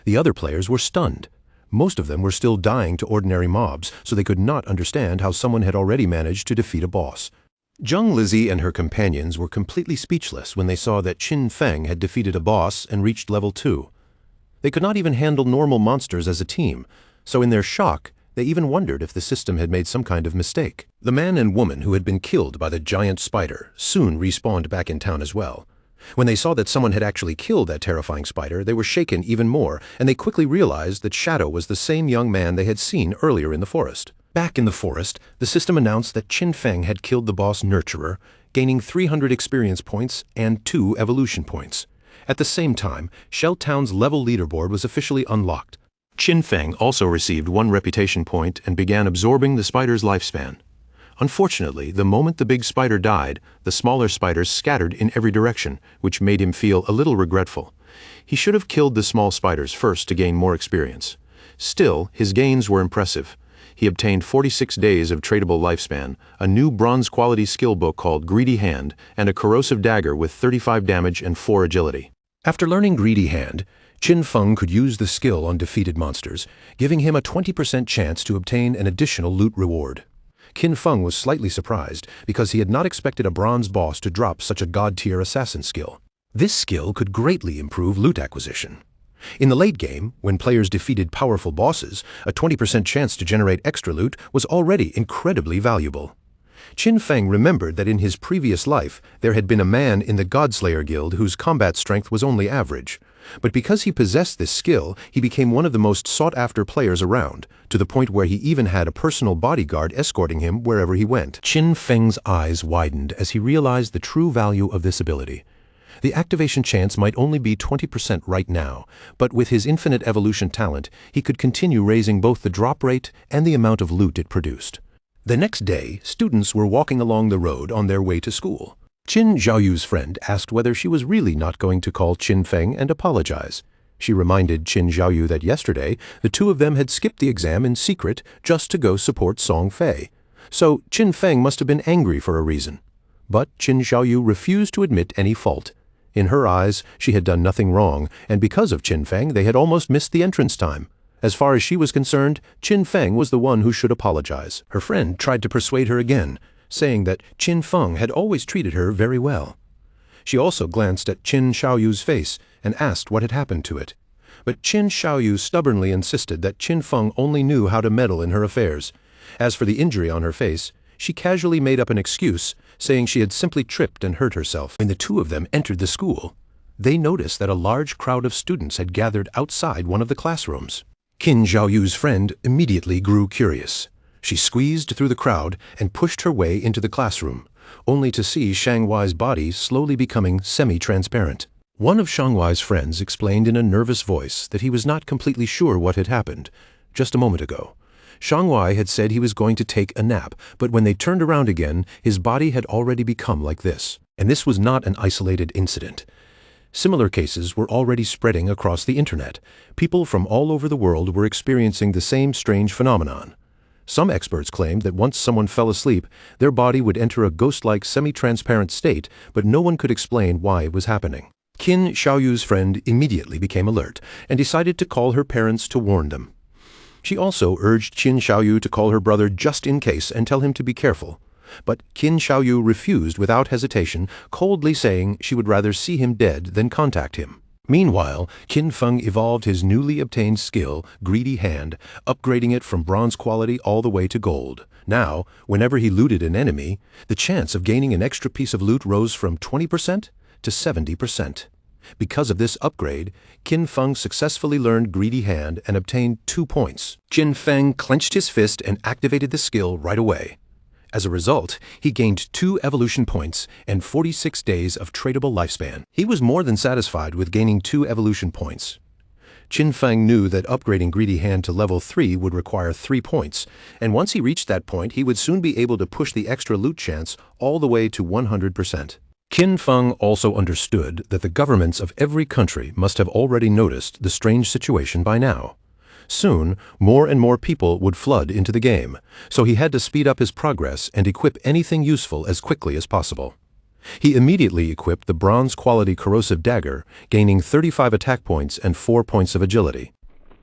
The other players were stunned. Most of them were still dying to ordinary mobs, so they could not understand how someone had already managed to defeat a boss. Zheng Lizzie and her companions were completely speechless when they saw that Qin Feng had defeated a boss and reached level 2. They could not even handle normal monsters as a team, so in their shock, they even wondered if the system had made some kind of mistake. The man and woman who had been killed by the giant spider soon respawned back in town as well. When they saw that someone had actually killed that terrifying spider, they were shaken even more, and they quickly realized that Shadow was the same young man they had seen earlier in the forest. Back in the forest, the system announced that Qin Feng had killed the boss Nurturer, gaining 300 experience points and 2 evolution points. At the same time, Shell Town's level leaderboard was officially unlocked. Qin Feng also received 1 reputation point and began absorbing the spider's lifespan. Unfortunately, the moment the big spider died, the smaller spiders scattered in every direction, which made him feel a little regretful. He should have killed the small spiders first to gain more experience. Still, his gains were impressive. He obtained 46 days of tradable lifespan, a new bronze-quality skill book called Greedy Hand, and a corrosive dagger with 35 damage and 4 agility. After learning Greedy Hand, Qin Feng could use the skill on defeated monsters, giving him a 20% chance to obtain an additional loot reward. Qin Feng was slightly surprised because he had not expected a bronze boss to drop such a god-tier assassin skill. This skill could greatly improve loot acquisition. In the late game, when players defeated powerful bosses, a 20% chance to generate extra loot was already incredibly valuable. Qin Feng remembered that in his previous life there had been a man in the Godslayer Guild whose combat strength was only average. But because he possessed this skill, he became one of the most sought-after players around, to the point where he even had a personal bodyguard escorting him wherever he went. Qin Feng's eyes widened as he realized the true value of this ability. The activation chance might only be 20% right now, but with his infinite evolution talent, he could continue raising both the drop rate and the amount of loot it produced. The next day, students were walking along the road on their way to school. Qin Xiaoyu's friend asked whether she was really not going to call Qin Feng and apologize. She reminded Qin Xiaoyu that yesterday, the two of them had skipped the exam in secret just to go support Song Fei. So Qin Feng must have been angry for a reason. But Qin Xiaoyu refused to admit any fault. In her eyes, she had done nothing wrong, and because of Qin Feng, they had almost missed the entrance time. As far as she was concerned, Qin Feng was the one who should apologize. Her friend tried to persuade her again, saying that Qin Feng had always treated her very well. She also glanced at Qin Xiaoyu's face and asked what had happened to it. But Qin Xiaoyu stubbornly insisted that Qin Feng only knew how to meddle in her affairs. As for the injury on her face, she casually made up an excuse, saying she had simply tripped and hurt herself. When the two of them entered the school, they noticed that a large crowd of students had gathered outside one of the classrooms. Qin Xiaoyu's friend immediately grew curious. She squeezed through the crowd and pushed her way into the classroom, only to see Shang Wei's body slowly becoming semi-transparent. One of Shang Wei's friends explained in a nervous voice that he was not completely sure what had happened. Just a moment ago, Shang Wei had said he was going to take a nap, but when they turned around again, his body had already become like this. And this was not an isolated incident. Similar cases were already spreading across the internet. People from all over the world were experiencing the same strange phenomenon. Some experts claimed that once someone fell asleep, their body would enter a ghost-like semi-transparent state, but no one could explain why it was happening. Qin Xiaoyu's friend immediately became alert and decided to call her parents to warn them. She also urged Qin Xiaoyu to call her brother just in case and tell him to be careful. But Qin Xiaoyu refused without hesitation, coldly saying she would rather see him dead than contact him. Meanwhile, Qin Feng evolved his newly obtained skill, Greedy Hand, upgrading it from bronze quality all the way to gold. Now, whenever he looted an enemy, the chance of gaining an extra piece of loot rose from 20% to 70%. Because of this upgrade, Qin Feng successfully learned Greedy Hand and obtained 2 points. Qin Feng clenched his fist and activated the skill right away. As a result, he gained 2 evolution points and 46 days of tradable lifespan. He was more than satisfied with gaining 2 evolution points. Qin Feng knew that upgrading Greedy Hand to level 3 would require 3 points, and once he reached that point, he would soon be able to push the extra loot chance all the way to 100%. Qin Feng also understood that the governments of every country must have already noticed the strange situation by now. Soon, more and more people would flood into the game, so he had to speed up his progress and equip anything useful as quickly as possible. He immediately equipped the bronze-quality corrosive dagger, gaining 35 attack points and 4 points of agility.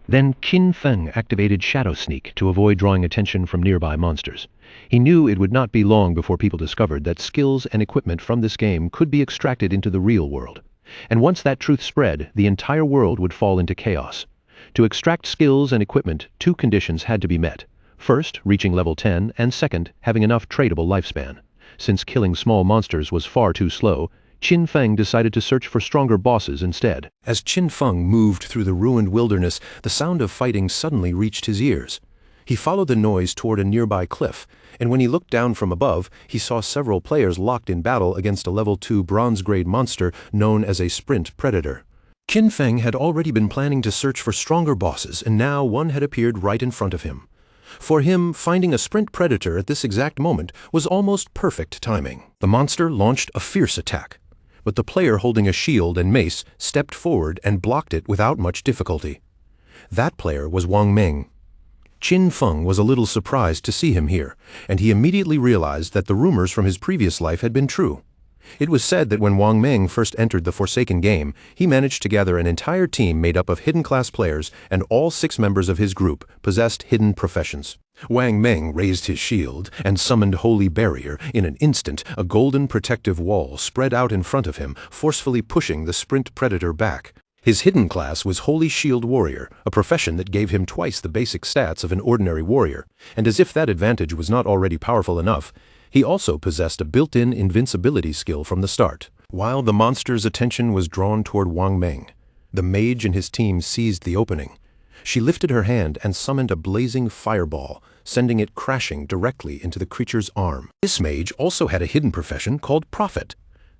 Then Qin Feng activated Shadow Sneak to avoid drawing attention from nearby monsters. He knew it would not be long before people discovered that skills and equipment from this game could be extracted into the real world. And once that truth spread, the entire world would fall into chaos. To extract skills and equipment, 2 conditions had to be met. First, reaching level 10, and second, having enough tradable lifespan. Since killing small monsters was far too slow, Qin Feng decided to search for stronger bosses instead. As Qin Feng moved through the ruined wilderness, the sound of fighting suddenly reached his ears. He followed the noise toward a nearby cliff, and when he looked down from above, he saw several players locked in battle against a level 2 bronze-grade monster known as a Sprint Predator. Qin Feng had already been planning to search for stronger bosses, and now one had appeared right in front of him. For him, finding a Sprint Predator at this exact moment was almost perfect timing. The monster launched a fierce attack, but the player holding a shield and mace stepped forward and blocked it without much difficulty. That player was Wang Meng. Qin Feng was a little surprised to see him here, and he immediately realized that the rumors from his previous life had been true. It was said that when Wang Meng first entered the Forsaken game, he managed to gather an entire team made up of hidden class players, and all 6 members of his group possessed hidden professions. Wang Meng raised his shield and summoned Holy Barrier. In an instant, a golden protective wall spread out in front of him, forcefully pushing the Sprint Predator back. His hidden class was Holy Shield Warrior, a profession that gave him twice the basic stats of an ordinary warrior, and as if that advantage was not already powerful enough, he also possessed a built-in invincibility skill from the start. While the monster's attention was drawn toward Wang Meng, the mage and his team seized the opening. She lifted her hand and summoned a blazing fireball, sending it crashing directly into the creature's arm. This mage also had a hidden profession called Prophet.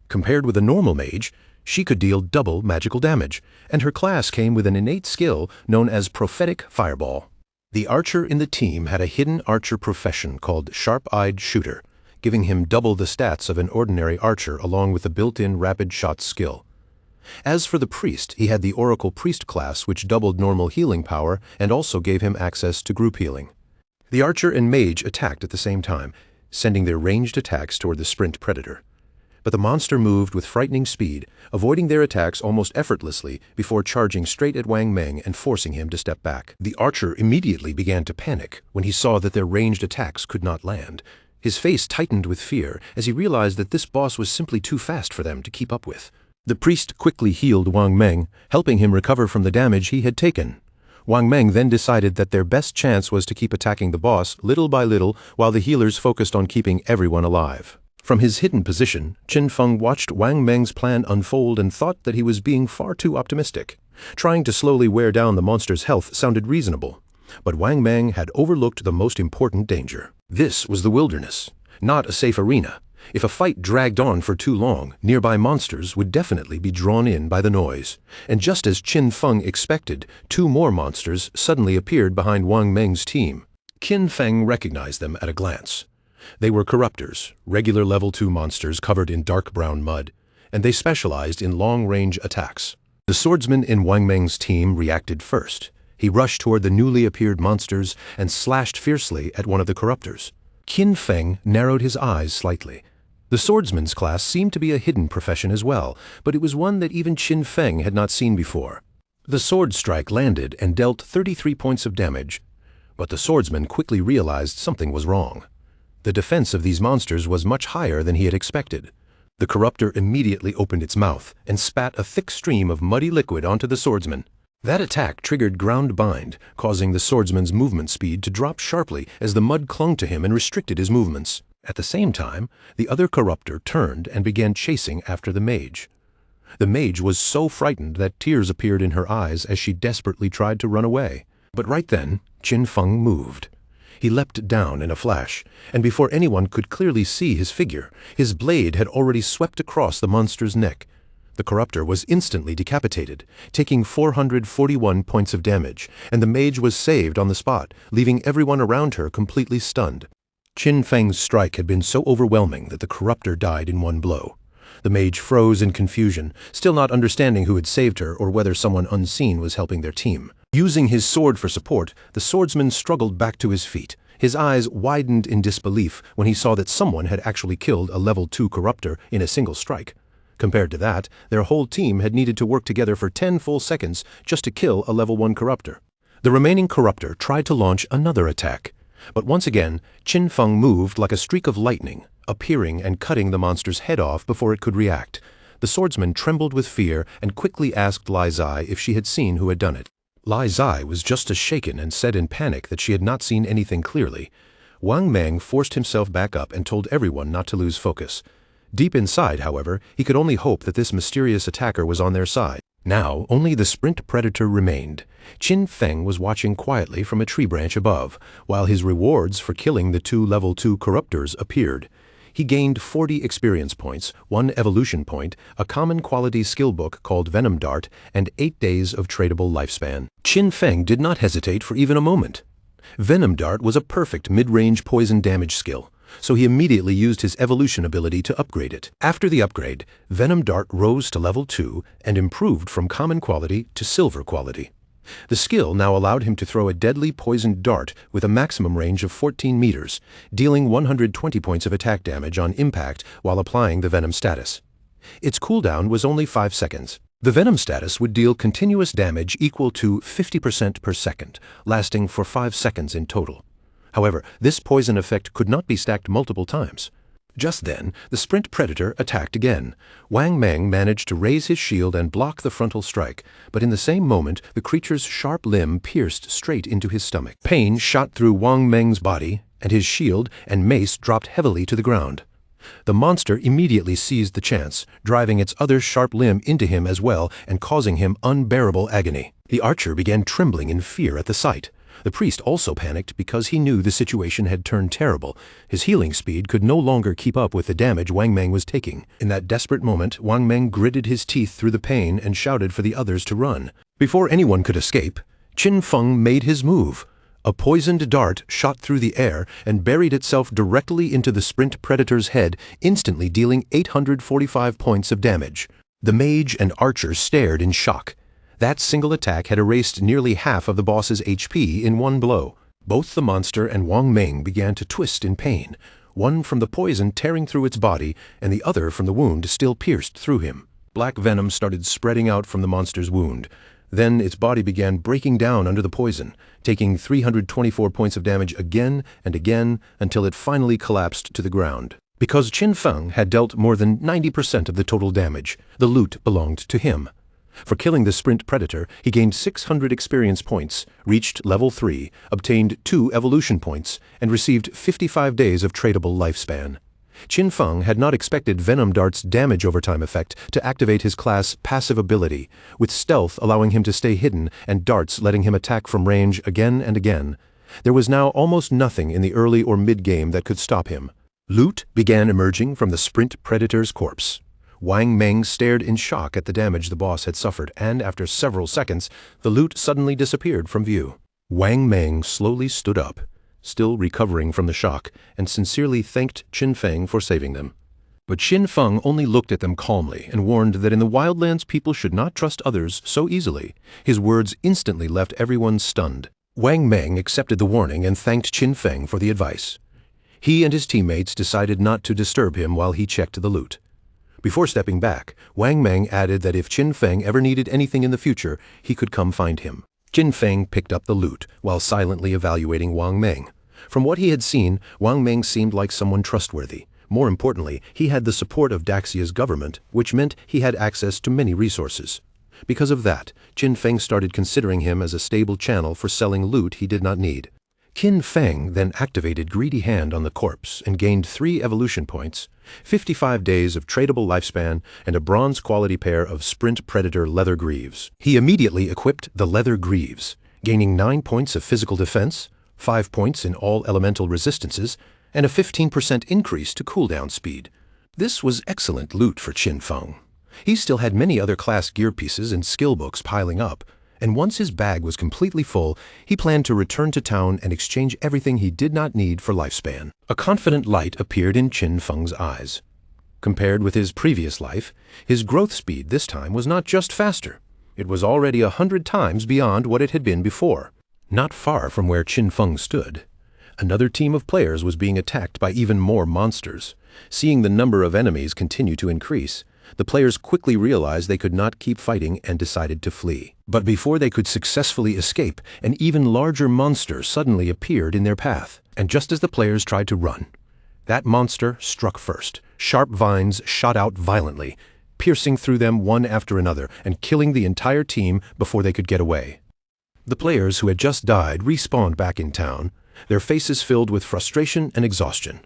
Compared with a normal mage, she could deal double magical damage, and her class came with an innate skill known as Prophetic Fireball. The archer in the team had a hidden archer profession called Sharp-Eyed Shooter, giving him double the stats of an ordinary archer along with a built-in rapid shot skill. As for the priest, he had the Oracle Priest class, which doubled normal healing power and also gave him access to group healing. The archer and mage attacked at the same time, sending their ranged attacks toward the sprint predator. But the monster moved with frightening speed, avoiding their attacks almost effortlessly before charging straight at Wang Meng and forcing him to step back. The archer immediately began to panic when he saw that their ranged attacks could not land. His face tightened with fear as he realized that this boss was simply too fast for them to keep up with. The priest quickly healed Wang Meng, helping him recover from the damage he had taken. Wang Meng then decided that their best chance was to keep attacking the boss little by little while the healers focused on keeping everyone alive. From his hidden position, Qin Feng watched Wang Meng's plan unfold and thought that he was being far too optimistic. Trying to slowly wear down the monster's health sounded reasonable, but Wang Meng had overlooked the most important danger. This was the wilderness, not a safe arena. If a fight dragged on for too long, nearby monsters would definitely be drawn in by the noise. And just as Qin Feng expected, two more monsters suddenly appeared behind Wang Meng's team. Qin Feng recognized them at a glance. They were Corruptors, regular level 2 monsters covered in dark brown mud, and they specialized in long-range attacks. The swordsman in Wang Meng's team reacted first. He rushed toward the newly appeared monsters and slashed fiercely at one of the Corruptors. Qin Feng narrowed his eyes slightly. The swordsman's class seemed to be a hidden profession as well, but it was one that even Qin Feng had not seen before. The sword strike landed and dealt 33 points of damage, but the swordsman quickly realized something was wrong. The defense of these monsters was much higher than he had expected. The Corruptor immediately opened its mouth and spat a thick stream of muddy liquid onto the swordsman. That attack triggered ground bind, causing the swordsman's movement speed to drop sharply as the mud clung to him and restricted his movements. At the same time, the other Corruptor turned and began chasing after the mage. The mage was so frightened that tears appeared in her eyes as she desperately tried to run away. But right then, Qin Feng moved. He leapt down in a flash, and before anyone could clearly see his figure, his blade had already swept across the monster's neck. The Corruptor was instantly decapitated, taking 441 points of damage, and the mage was saved on the spot, leaving everyone around her completely stunned. Qin Feng's strike had been so overwhelming that the Corruptor died in one blow. The mage froze in confusion, still not understanding who had saved her or whether someone unseen was helping their team. Using his sword for support, the swordsman struggled back to his feet. His eyes widened in disbelief when he saw that someone had actually killed a level 2 Corruptor in a single strike. Compared to that, their whole team had needed to work together for 10 full seconds just to kill a level 1 Corruptor. The remaining Corruptor tried to launch another attack. But once again, Qin Feng moved like a streak of lightning, appearing and cutting the monster's head off before it could react. The swordsman trembled with fear and quickly asked Lai Zai if she had seen who had done it. Lai Zai was just as shaken and said in panic that she had not seen anything clearly. Wang Meng forced himself back up and told everyone not to lose focus. Deep inside, however, he could only hope that this mysterious attacker was on their side. Now, only the sprint predator remained. Qin Feng was watching quietly from a tree branch above, while his rewards for killing the 2 level 2 Corruptors appeared. He gained 40 experience points, 1 evolution point, a common quality skill book called Venom Dart, and 8 days of tradable lifespan. Qin Feng did not hesitate for even a moment. Venom Dart was a perfect mid-range poison damage skill, so he immediately used his evolution ability to upgrade it. After the upgrade, Venom Dart rose to level 2 and improved from common quality to silver quality. The skill now allowed him to throw a deadly poisoned dart with a maximum range of 14 meters, dealing 120 points of attack damage on impact while applying the Venom status. Its cooldown was only 5 seconds. The Venom status would deal continuous damage equal to 50% per second, lasting for 5 seconds in total. However, this poison effect could not be stacked multiple times. Just then, the sprint predator attacked again. Wang Meng managed to raise his shield and block the frontal strike, but in the same moment, the creature's sharp limb pierced straight into his stomach. Pain shot through Wang Meng's body, and his shield and mace dropped heavily to the ground. The monster immediately seized the chance, driving its other sharp limb into him as well and causing him unbearable agony. The archer began trembling in fear at the sight. The priest also panicked because he knew the situation had turned terrible. His healing speed could no longer keep up with the damage Wang Meng was taking. In that desperate moment, Wang Meng gritted his teeth through the pain and shouted for the others to run. Before anyone could escape, Qin Feng made his move. A poisoned dart shot through the air and buried itself directly into the sprint predator's head, instantly dealing 845 points of damage. The mage and archer stared in shock. That single attack had erased nearly half of the boss's HP in one blow. Both the monster and Wang Meng began to twist in pain, one from the poison tearing through its body and the other from the wound still pierced through him. Black venom started spreading out from the monster's wound. Then its body began breaking down under the poison, taking 324 points of damage again and again until it finally collapsed to the ground. Because Qin Feng had dealt more than 90% of the total damage, the loot belonged to him. For killing the sprint predator, he gained 600 experience points, reached level 3, obtained 2 evolution points, and received 55 days of tradable lifespan. Qin Feng had not expected Venom Dart's damage over time effect to activate his class passive ability, with stealth allowing him to stay hidden and darts letting him attack from range again and again. There was now almost nothing in the early or mid-game that could stop him. Loot began emerging from the sprint predator's corpse. Wang Meng stared in shock at the damage the boss had suffered, and after several seconds, the loot suddenly disappeared from view. Wang Meng slowly stood up, still recovering from the shock, and sincerely thanked Qin Feng for saving them. But Qin Feng only looked at them calmly and warned that in the Wildlands people should not trust others so easily. His words instantly left everyone stunned. Wang Meng accepted the warning and thanked Qin Feng for the advice. He and his teammates decided not to disturb him while he checked the loot. Before stepping back, Wang Meng added that if Qin Feng ever needed anything in the future, he could come find him. Qin Feng picked up the loot while silently evaluating Wang Meng. From what he had seen, Wang Meng seemed like someone trustworthy. More importantly, he had the support of Daxia's government, which meant he had access to many resources. Because of that, Qin Feng started considering him as a stable channel for selling loot he did not need. Qin Feng then activated Greedy Hand on the corpse and gained 3 evolution points, 55 days of tradable lifespan, and a bronze quality pair of Sprint Predator leather greaves. He immediately equipped the leather greaves, gaining 9 points of physical defense, 5 points in all elemental resistances, and a 15% increase to cooldown speed. This was excellent loot for Qin Feng. He still had many other class gear pieces and skill books piling up, and once his bag was completely full, he planned to return to town and exchange everything he did not need for lifespan. A confident light appeared in Qin Feng's eyes. Compared with his previous life, his growth speed this time was not just faster. It was already 100 times beyond what it had been before. Not far from where Qin Feng stood, another team of players was being attacked by even more monsters. Seeing the number of enemies continue to increase, the players quickly realized they could not keep fighting and decided to flee. But before they could successfully escape, an even larger monster suddenly appeared in their path. And just as the players tried to run, that monster struck first. Sharp vines shot out violently, piercing through them one after another and killing the entire team before they could get away. The players who had just died respawned back in town, their faces filled with frustration and exhaustion.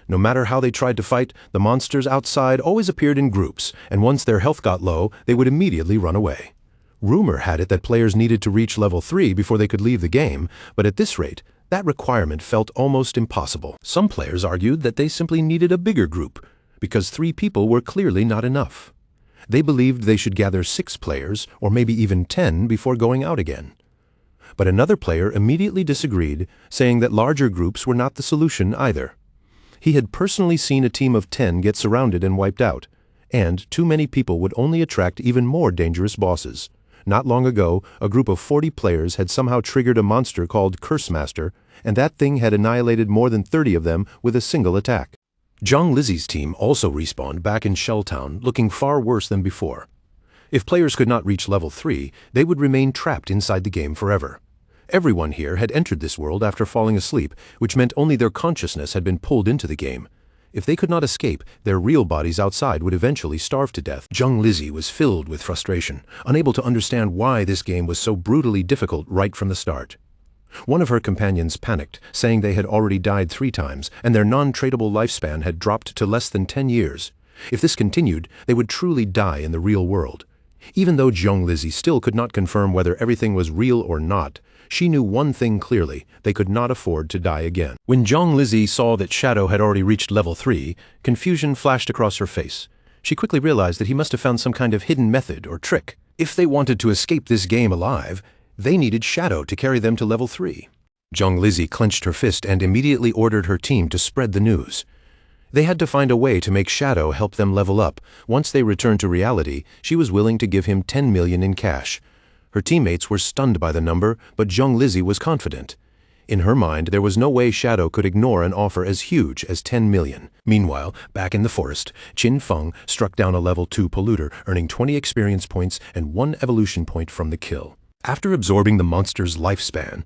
No matter how they tried to fight, the monsters outside always appeared in groups, and once their health got low, they would immediately run away. Rumor had it that players needed to reach level 3 before they could leave the game, but at this rate, that requirement felt almost impossible. Some players argued that they simply needed a bigger group, because 3 people were clearly not enough. They believed they should gather 6 players, or maybe even 10, before going out again. But another player immediately disagreed, saying that larger groups were not the solution either. He had personally seen a team of 10 get surrounded and wiped out, and too many people would only attract even more dangerous bosses. Not long ago, a group of 40 players had somehow triggered a monster called Curse Master, and that thing had annihilated more than 30 of them with a single attack. Zhang Lizi's team also respawned back in Shelltown, looking far worse than before. If players could not reach level 3, they would remain trapped inside the game forever. Everyone here had entered this world after falling asleep, which meant only their consciousness had been pulled into the game. If they could not escape, their real bodies outside would eventually starve to death. Zheng Lizhi was filled with frustration, unable to understand why this game was so brutally difficult right from the start. One of her companions panicked, saying they had already died 3 times, and their non-tradable lifespan had dropped to less than 10 years. If this continued, they would truly die in the real world. Even though Zheng Lizhi still could not confirm whether everything was real or not, she knew one thing clearly: they could not afford to die again. When Zheng Lizhi saw that Shadow had already reached level 3, confusion flashed across her face. She quickly realized that he must have found some kind of hidden method or trick. If they wanted to escape this game alive, they needed Shadow to carry them to level 3. Zheng Lizhi clenched her fist and immediately ordered her team to spread the news. They had to find a way to make Shadow help them level up. Once they returned to reality, she was willing to give him 10 million in cash. Her teammates were stunned by the number, but Zheng Lizhi was confident. In her mind, there was no way Shadow could ignore an offer as huge as 10 million. Meanwhile, back in the forest, Qin Feng struck down a level 2 polluter, earning 20 experience points and 1 evolution point from the kill. After absorbing the monster's lifespan,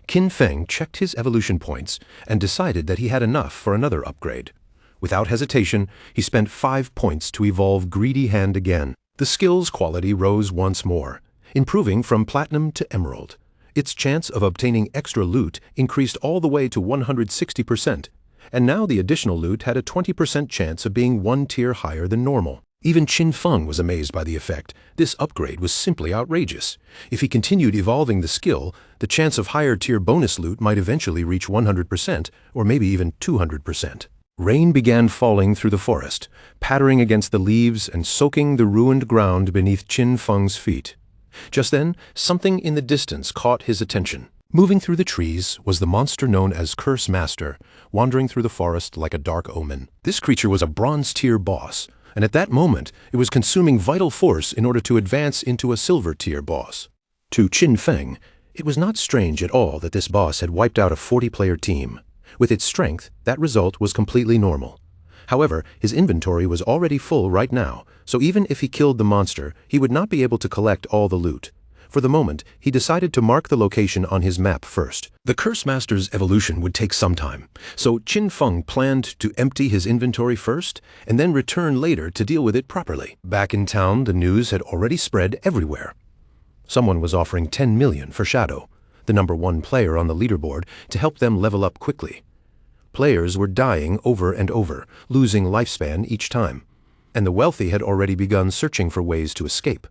Qin Feng checked his evolution points and decided that he had enough for another upgrade. Without hesitation, he spent 5 points to evolve Greedy Hand again. The skill's quality rose once more, improving from Platinum to Emerald. Its chance of obtaining extra loot increased all the way to 160%, and now the additional loot had a 20% chance of being 1 tier higher than normal. Even Qin Feng was amazed by the effect. This upgrade was simply outrageous. If he continued evolving the skill, the chance of higher tier bonus loot might eventually reach 100%, or maybe even 200%. Rain began falling through the forest, pattering against the leaves and soaking the ruined ground beneath Qin Feng's feet. Just then, something in the distance caught his attention. Moving through the trees was the monster known as Curse Master, wandering through the forest like a dark omen. This creature was a bronze tier boss, and at that moment it was consuming vital force in order to advance into a silver tier boss. To Qin Feng, it was not strange at all that this boss had wiped out a 40-player team. With its strength, that result was completely normal. However, his inventory was already full right now, so even if he killed the monster, he would not be able to collect all the loot. For the moment, he decided to mark the location on his map first. The Curse Master's evolution would take some time, so Qin Feng planned to empty his inventory first and then return later to deal with it properly. Back in town, the news had already spread everywhere. Someone was offering 10 million for Shadow, the #1 player on the leaderboard, to help them level up quickly. Players were dying over and over, losing lifespan each time, and the wealthy had already begun searching for ways to escape.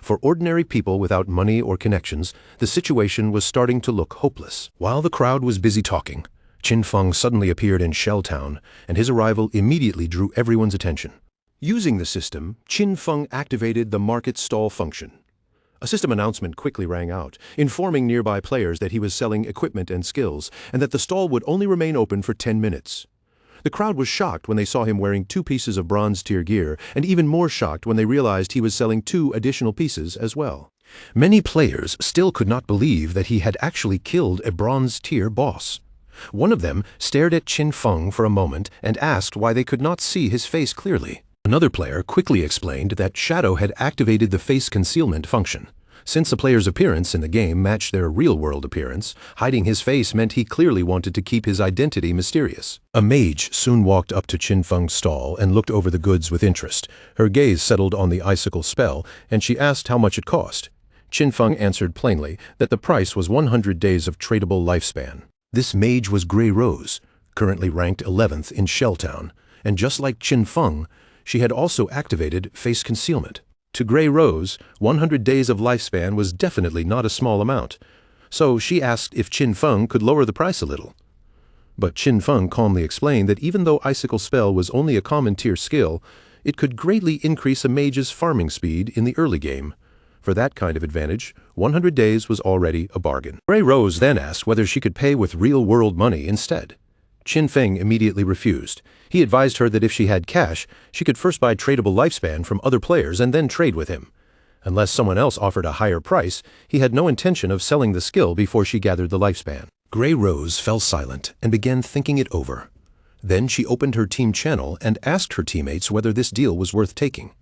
For ordinary people without money or connections, the situation was starting to look hopeless. While the crowd was busy talking, Qin Feng suddenly appeared in Shell Town, and his arrival immediately drew everyone's attention. Using the system, Qin Feng activated the market stall function. A system announcement quickly rang out, informing nearby players that he was selling equipment and skills, and that the stall would only remain open for 10 minutes. The crowd was shocked when they saw him wearing 2 pieces of bronze tier gear, and even more shocked when they realized he was selling 2 additional pieces as well. Many players still could not believe that he had actually killed a bronze tier boss. One of them stared at Qin Feng for a moment and asked why they could not see his face clearly. Another player quickly explained that Shadow had activated the face concealment function. Since the player's appearance in the game matched their real-world appearance, hiding his face meant he clearly wanted to keep his identity mysterious. A mage soon walked up to Qin Feng's stall and looked over the goods with interest. Her gaze settled on the icicle spell, and she asked how much it cost. Qin Feng answered plainly that the price was 100 days of tradable lifespan. This mage was Grey Rose, currently ranked 11th in Shell Town, and just like Qin Feng, she had also activated face concealment. To Grey Rose, 100 days of lifespan was definitely not a small amount, so she asked if Qin Feng could lower the price a little. But Qin Feng calmly explained that even though Icicle Spell was only a common tier skill, it could greatly increase a mage's farming speed in the early game. For that kind of advantage, 100 days was already a bargain. Grey Rose then asked whether she could pay with real-world money instead. Qin Feng immediately refused. He advised her that if she had cash, she could first buy tradable lifespan from other players and then trade with him. Unless someone else offered a higher price, he had no intention of selling the skill before she gathered the lifespan. Grey Rose fell silent and began thinking it over. Then she opened her team channel and asked her teammates whether this deal was worth taking.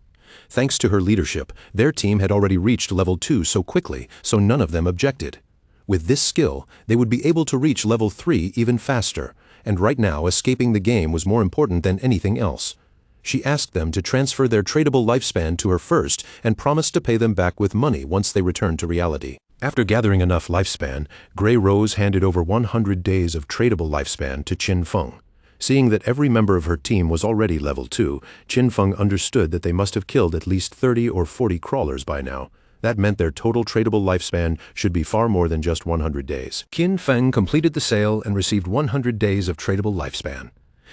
Thanks to her leadership, their team had already reached level 2 so quickly, so none of them objected. With this skill, they would be able to reach level 3 even faster, and right now escaping the game was more important than anything else. She asked them to transfer their tradable lifespan to her first and promised to pay them back with money once they returned to reality. After gathering enough lifespan, Grey Rose handed over 100 days of tradable lifespan to Qin Feng. Seeing that every member of her team was already level 2, Qin Feng understood that they must have killed at least 30 or 40 crawlers by now. That meant their total tradable lifespan should be far more than just 100 days. Qin Feng completed the sale and received 100 days of tradable lifespan.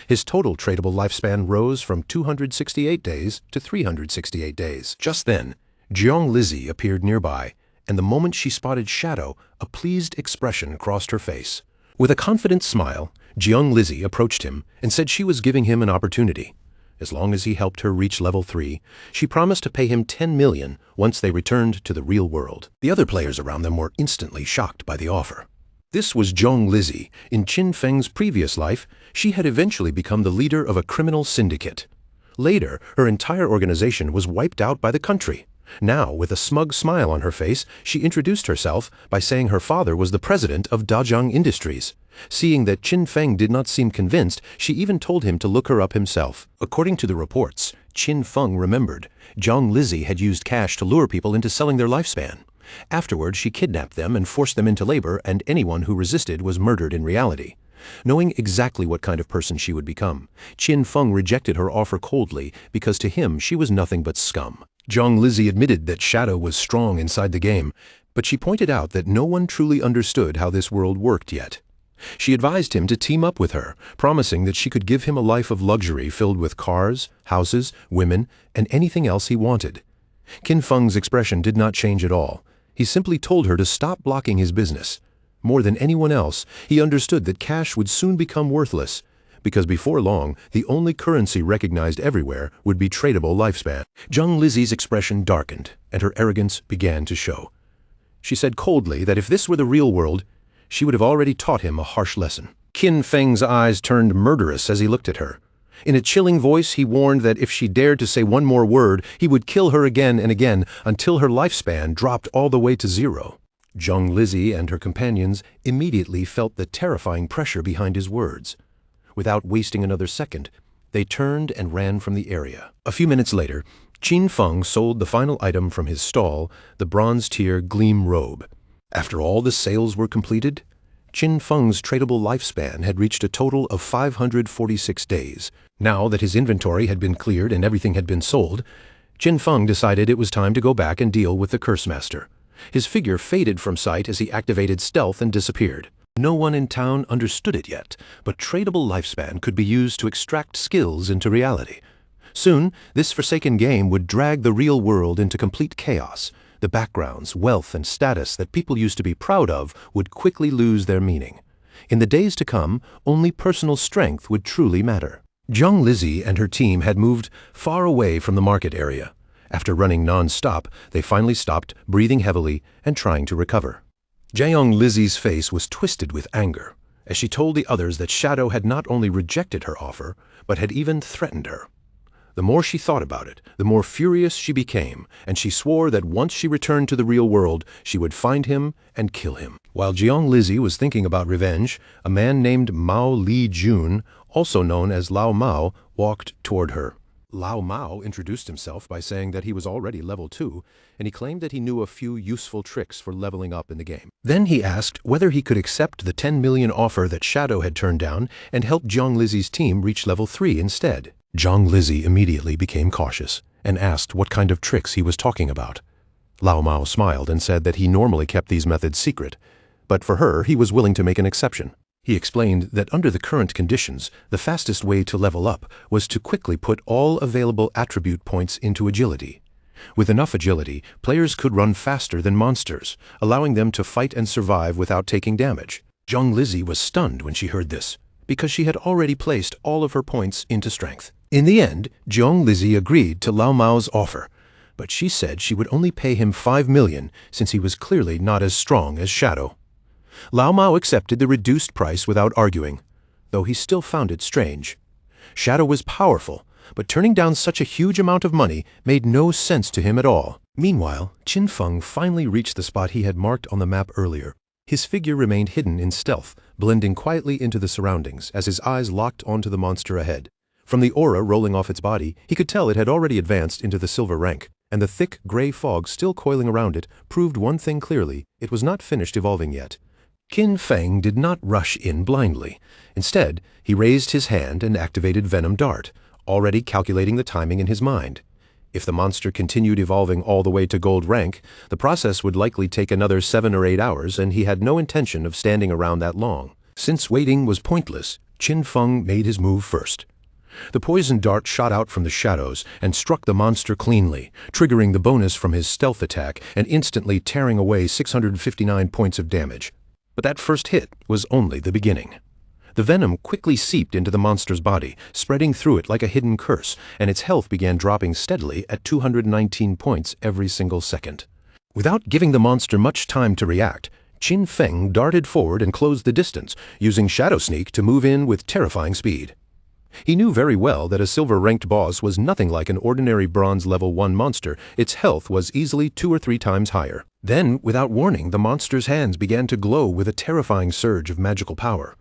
His total tradable lifespan rose from 268 days to 368 days. Just then, Jiang Lizzie appeared nearby, and the moment she spotted Shadow, a pleased expression crossed her face. With a confident smile, Jiang Lizzie approached him and said she was giving him an opportunity. As long as he helped her reach level 3, she promised to pay him 10 million once they returned to the real world. The other players around them were instantly shocked by the offer. This was Jiang Lizzie. In Qin Feng's previous life, she had eventually become the leader of a criminal syndicate. Later, her entire organization was wiped out by the country. Now, with a smug smile on her face, she introduced herself by saying her father was the president of Dazhang Industries. Seeing that Qin Feng did not seem convinced, she even told him to look her up himself. According to the reports, Qin Feng remembered Jiang Lizzie had used cash to lure people into selling their lifespan. Afterward, she kidnapped them and forced them into labor, and anyone who resisted was murdered in reality. Knowing exactly what kind of person she would become, Qin Feng rejected her offer coldly because to him she was nothing but scum. Jiang Lizzie admitted that Shadow was strong inside the game, but she pointed out that no one truly understood how this world worked yet. She advised him to team up with her, promising that she could give him a life of luxury filled with cars, houses, women, and anything else he wanted. Qin Feng's expression did not change at all. He simply told her to stop blocking his business. More than anyone else, he understood that cash would soon become worthless, because before long, the only currency recognized everywhere would be tradable lifespan. Jiang Lizzie's expression darkened, and her arrogance began to show. She said coldly that if this were the real world, she would have already taught him a harsh lesson. Qin Feng's eyes turned murderous as he looked at her. In a chilling voice, he warned that if she dared to say one more word, he would kill her again and again until her lifespan dropped all the way to 0. Jiang Lizzie and her companions immediately felt the terrifying pressure behind his words. Without wasting another second, they turned and ran from the area. A few minutes later, Qin Feng sold the final item from his stall, the bronze-tier Gleam robe. After all the sales were completed, Qin Feng's tradable lifespan had reached a total of 546 days. Now that his inventory had been cleared and everything had been sold, Qin Feng decided it was time to go back and deal with the Curse Master. His figure faded from sight as he activated stealth and disappeared. No one in town understood it yet, but tradable lifespan could be used to extract skills into reality. Soon, this forsaken game would drag the real world into complete chaos. The backgrounds, wealth, and status that people used to be proud of would quickly lose their meaning. In the days to come, only personal strength would truly matter. Jiang Lizzie and her team had moved far away from the market area. After running non-stop, they finally stopped, breathing heavily and trying to recover. Jiang Lizzie's face was twisted with anger as she told the others that Shadow had not only rejected her offer, but had even threatened her. The more she thought about it, the more furious she became, and she swore that once she returned to the real world, she would find him and kill him. While Jiang Lizzie was thinking about revenge, a man named Mao Li Jun, also known as Lao Mao, walked toward her. Lao Mao introduced himself by saying that he was already level 2, and he claimed that he knew a few useful tricks for leveling up in the game. Then he asked whether he could accept the 10 million offer that Shadow had turned down and help Jiang Lizzie's team reach level 3 instead. Jiang Lizzie immediately became cautious and asked what kind of tricks he was talking about. Lao Mao smiled and said that he normally kept these methods secret, but for her he was willing to make an exception. He explained that under the current conditions, the fastest way to level up was to quickly put all available attribute points into agility. With enough agility, players could run faster than monsters, allowing them to fight and survive without taking damage. Jiang Lizzie was stunned when she heard this, because she had already placed all of her points into strength. In the end, Jiang Lizzie agreed to Lao Mao's offer, but she said she would only pay him 5 million since he was clearly not as strong as Shadow. Lao Mao accepted the reduced price without arguing, though he still found it strange. Shadow was powerful, but turning down such a huge amount of money made no sense to him at all. Meanwhile, Qin Feng finally reached the spot he had marked on the map earlier. His figure remained hidden in stealth, blending quietly into the surroundings as his eyes locked onto the monster ahead. From the aura rolling off its body, he could tell it had already advanced into the silver rank, and the thick, gray fog still coiling around it proved one thing clearly: it was not finished evolving yet. Qin Feng did not rush in blindly. Instead, he raised his hand and activated Venom Dart, already calculating the timing in his mind. If the monster continued evolving all the way to gold rank, the process would likely take another 7 or 8 hours, and he had no intention of standing around that long. Since waiting was pointless, Qin Feng made his move first. The poison dart shot out from the shadows and struck the monster cleanly, triggering the bonus from his stealth attack and instantly tearing away 659 points of damage. But that first hit was only the beginning. The venom quickly seeped into the monster's body, spreading through it like a hidden curse, and its health began dropping steadily at 219 points every single second. Without giving the monster much time to react, Qin Feng darted forward and closed the distance, using Shadow Sneak to move in with terrifying speed. He knew very well that a silver-ranked boss was nothing like an ordinary bronze level 1 monster. Its health was easily 2 or 3 times higher. Then, without warning, the monster's hands began to glow with a terrifying surge of magical power.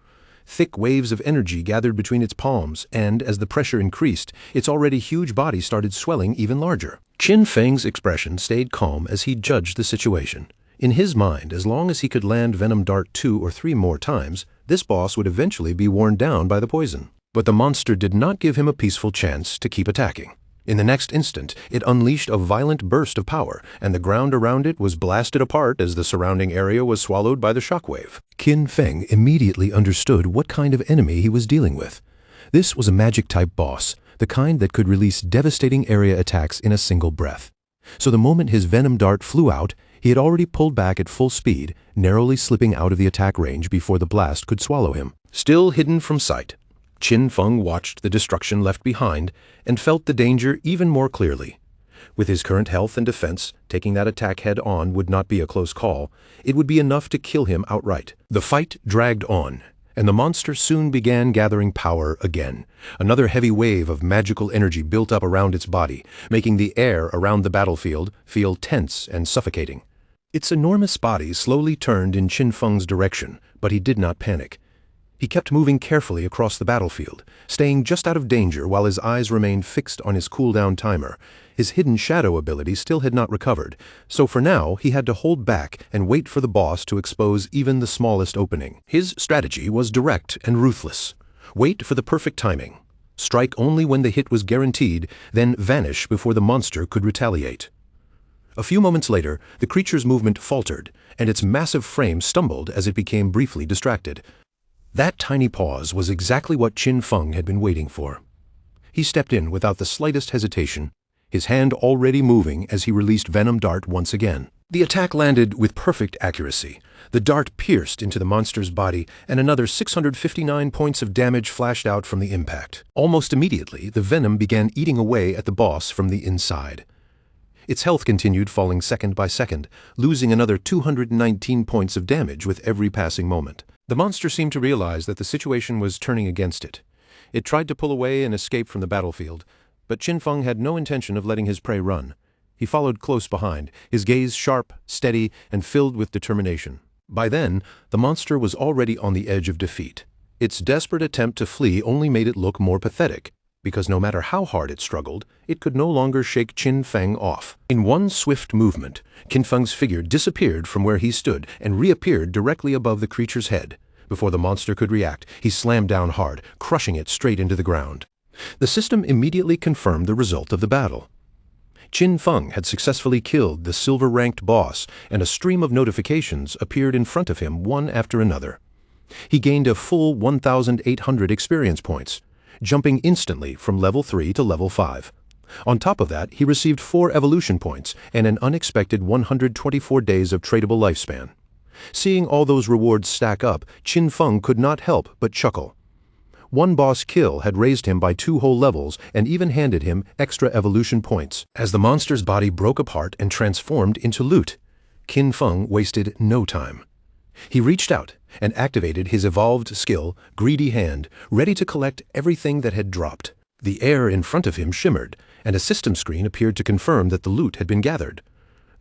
Thick waves of energy gathered between its palms, and as the pressure increased, its already huge body started swelling even larger. Qin Feng's expression stayed calm as he judged the situation. In his mind, as long as he could land Venom Dart 2 or 3 more times, this boss would eventually be worn down by the poison. But the monster did not give him a peaceful chance to keep attacking. In the next instant, it unleashed a violent burst of power, and the ground around it was blasted apart as the surrounding area was swallowed by the shockwave. Qin Feng immediately understood what kind of enemy he was dealing with. This was a magic-type boss, the kind that could release devastating area attacks in a single breath. So the moment his venom dart flew out, he had already pulled back at full speed, narrowly slipping out of the attack range before the blast could swallow him. Still hidden from sight, Qin Feng watched the destruction left behind and felt the danger even more clearly. With his current health and defense, taking that attack head-on would not be a close call. It would be enough to kill him outright. The fight dragged on, and the monster soon began gathering power again. Another heavy wave of magical energy built up around its body, making the air around the battlefield feel tense and suffocating. Its enormous body slowly turned in Qin Feng's direction, but he did not panic. He kept moving carefully across the battlefield, staying just out of danger while his eyes remained fixed on his cooldown timer. His hidden shadow ability still had not recovered, so for now he had to hold back and wait for the boss to expose even the smallest opening. His strategy was direct and ruthless. Wait for the perfect timing. Strike only when the hit was guaranteed, then vanish before the monster could retaliate. A few moments later, the creature's movement faltered, and its massive frame stumbled as it became briefly distracted. That tiny pause was exactly what Qin Feng had been waiting for. He stepped in without the slightest hesitation, his hand already moving as he released Venom Dart once again. The attack landed with perfect accuracy. The dart pierced into the monster's body, and another 659 points of damage flashed out from the impact. Almost immediately, the venom began eating away at the boss from the inside. Its health continued falling second by second, losing another 219 points of damage with every passing moment. The monster seemed to realize that the situation was turning against it. It tried to pull away and escape from the battlefield, but Qin Feng had no intention of letting his prey run. He followed close behind, his gaze sharp, steady, and filled with determination. By then, the monster was already on the edge of defeat. Its desperate attempt to flee only made it look more pathetic, because no matter how hard it struggled, it could no longer shake Qin Feng off. In one swift movement, Qin Feng's figure disappeared from where he stood and reappeared directly above the creature's head. Before the monster could react, he slammed down hard, crushing it straight into the ground. The system immediately confirmed the result of the battle. Qin Feng had successfully killed the silver-ranked boss, and a stream of notifications appeared in front of him one after another. He gained a full 1,800 experience points, jumping instantly from level 3 to level 5. On top of that, he received 4 evolution points and an unexpected 124 days of tradable lifespan. Seeing all those rewards stack up, Qin Feng could not help but chuckle. One boss kill had raised him by 2 whole levels and even handed him extra evolution points. As the monster's body broke apart and transformed into loot, Qin Feng wasted no time. He reached out and activated his evolved skill, Greedy Hand, ready to collect everything that had dropped. The air in front of him shimmered, and a system screen appeared to confirm that the loot had been gathered.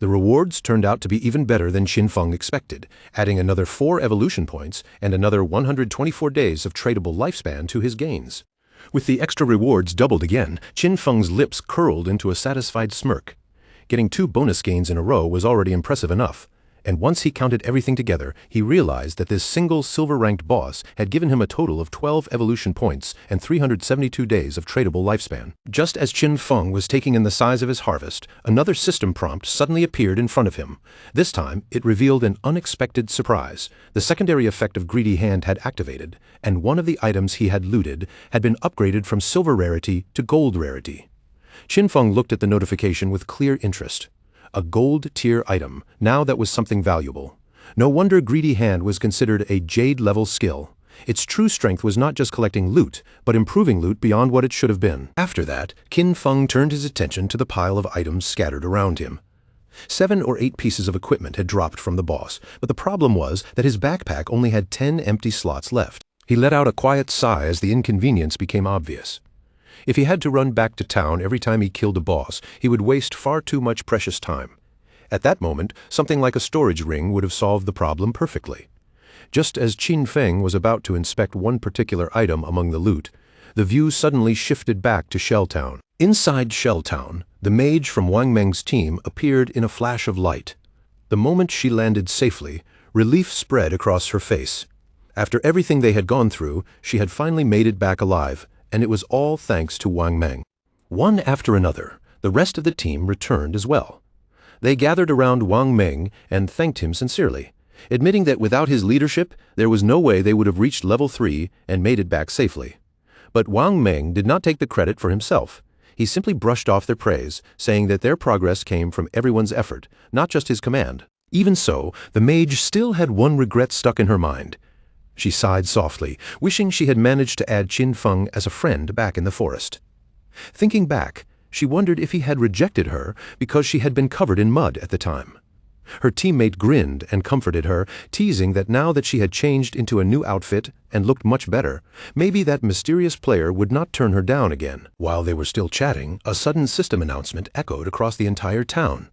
The rewards turned out to be even better than Qin Feng expected, adding another 4 evolution points and another 124 days of tradable lifespan to his gains. With the extra rewards doubled again, Qin Feng's lips curled into a satisfied smirk. Getting 2 bonus gains in a row was already impressive enough, and once he counted everything together, he realized that this single silver-ranked boss had given him a total of 12 evolution points and 372 days of tradable lifespan. Just as Qin Feng was taking in the size of his harvest, another system prompt suddenly appeared in front of him. This time, it revealed an unexpected surprise. The secondary effect of Greedy Hand had activated, and one of the items he had looted had been upgraded from silver rarity to gold rarity. Qin Feng looked at the notification with clear interest. A gold-tier item, now that was something valuable. No wonder Greedy Hand was considered a Jade-level skill. Its true strength was not just collecting loot, but improving loot beyond what it should have been. After that, Qin Feng turned his attention to the pile of items scattered around him. 7 or 8 pieces of equipment had dropped from the boss, but the problem was that his backpack only had 10 empty slots left. He let out a quiet sigh as the inconvenience became obvious. If he had to run back to town every time he killed a boss, he would waste far too much precious time. At that moment, something like a storage ring would have solved the problem perfectly. Just as Qin Feng was about to inspect one particular item among the loot, the view suddenly shifted back to Shell Town. Inside Shell Town, the mage from Wang Meng's team appeared in a flash of light. The moment she landed safely, relief spread across her face. After everything they had gone through, she had finally made it back alive, and it was all thanks to Wang Meng. One after another, the rest of the team returned as well. They gathered around Wang Meng and thanked him sincerely, admitting that without his leadership, there was no way they would have reached level 3 and made it back safely. But Wang Meng did not take the credit for himself. He simply brushed off their praise, saying that their progress came from everyone's effort, not just his command. Even so, the mage still had one regret stuck in her mind. She sighed softly, wishing she had managed to add Qin Feng as a friend back in the forest. Thinking back, she wondered if he had rejected her because she had been covered in mud at the time. Her teammate grinned and comforted her, teasing that now that she had changed into a new outfit and looked much better, maybe that mysterious player would not turn her down again. While they were still chatting, a sudden system announcement echoed across the entire town.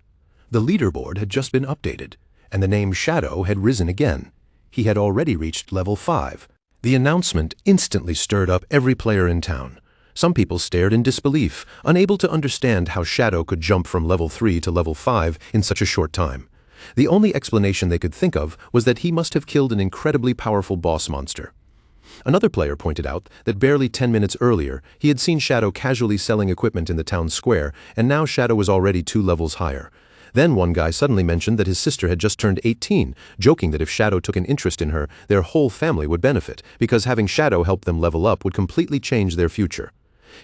The leaderboard had just been updated, and the name Shadow had risen again. He had already reached level 5. The announcement instantly stirred up every player in town. Some people stared in disbelief, unable to understand how Shadow could jump from level 3 to level 5 in such a short time. The only explanation they could think of was that he must have killed an incredibly powerful boss monster. Another player pointed out that barely 10 minutes earlier, he had seen Shadow casually selling equipment in the town square, and now Shadow was already 2 levels higher. Then one guy suddenly mentioned that his sister had just turned 18, joking that if Shadow took an interest in her, their whole family would benefit, because having Shadow help them level up would completely change their future.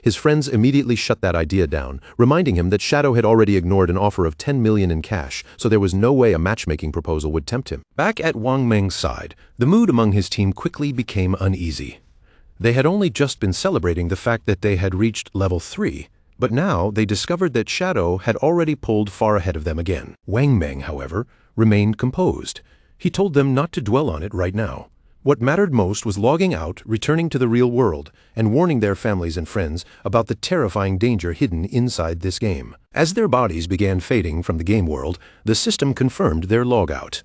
His friends immediately shut that idea down, reminding him that Shadow had already ignored an offer of 10 million in cash, so there was no way a matchmaking proposal would tempt him. Back at Wang Meng's side, the mood among his team quickly became uneasy. They had only just been celebrating the fact that they had reached level 3, but now they discovered that Shadow had already pulled far ahead of them again. Wang Meng, however, remained composed. He told them not to dwell on it right now. What mattered most was logging out, returning to the real world, and warning their families and friends about the terrifying danger hidden inside this game. As their bodies began fading from the game world, the system confirmed their logout.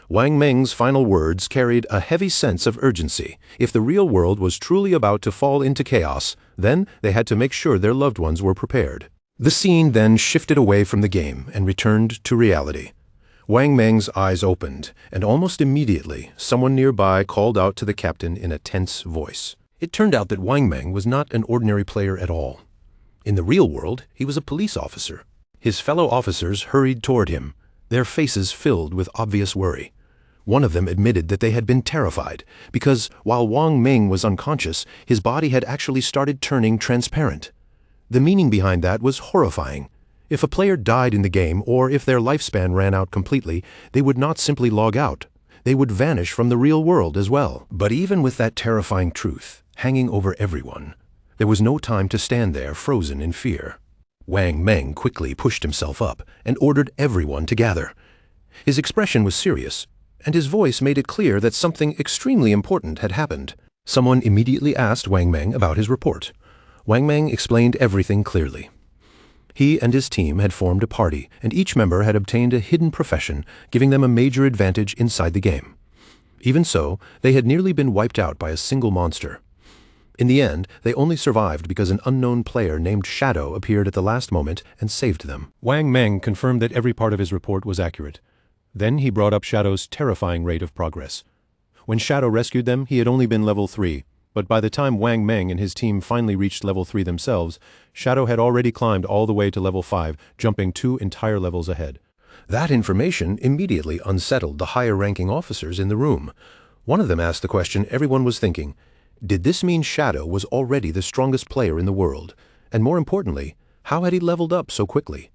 Wang Meng's final words carried a heavy sense of urgency. If the real world was truly about to fall into chaos, then they had to make sure their loved ones were prepared. The scene then shifted away from the game and returned to reality. Wang Meng's eyes opened, and almost immediately, someone nearby called out to the captain in a tense voice. It turned out that Wang Meng was not an ordinary player at all. In the real world, he was a police officer. His fellow officers hurried toward him, their faces filled with obvious worry. One of them admitted that they had been terrified, because while Wang Meng was unconscious, his body had actually started turning transparent. The meaning behind that was horrifying. If a player died in the game, or if their lifespan ran out completely, they would not simply log out. They would vanish from the real world as well. But even with that terrifying truth hanging over everyone, there was no time to stand there frozen in fear. Wang Meng quickly pushed himself up and ordered everyone to gather. His expression was serious, and his voice made it clear that something extremely important had happened. Someone immediately asked Wang Meng about his report. Wang Meng explained everything clearly. He and his team had formed a party, and each member had obtained a hidden profession, giving them a major advantage inside the game. Even so, they had nearly been wiped out by a single monster. In the end, they only survived because an unknown player named Shadow appeared at the last moment and saved them. Wang Meng confirmed that every part of his report was accurate. Then he brought up Shadow's terrifying rate of progress. When Shadow rescued them, he had only been level 3. But by the time Wang Meng and his team finally reached level 3 themselves, Shadow had already climbed all the way to level 5, jumping 2 entire levels ahead. That information immediately unsettled the higher-ranking officers in the room. One of them asked the question everyone was thinking: did this mean Shadow was already the strongest player in the world? And more importantly, how had he leveled up so quickly?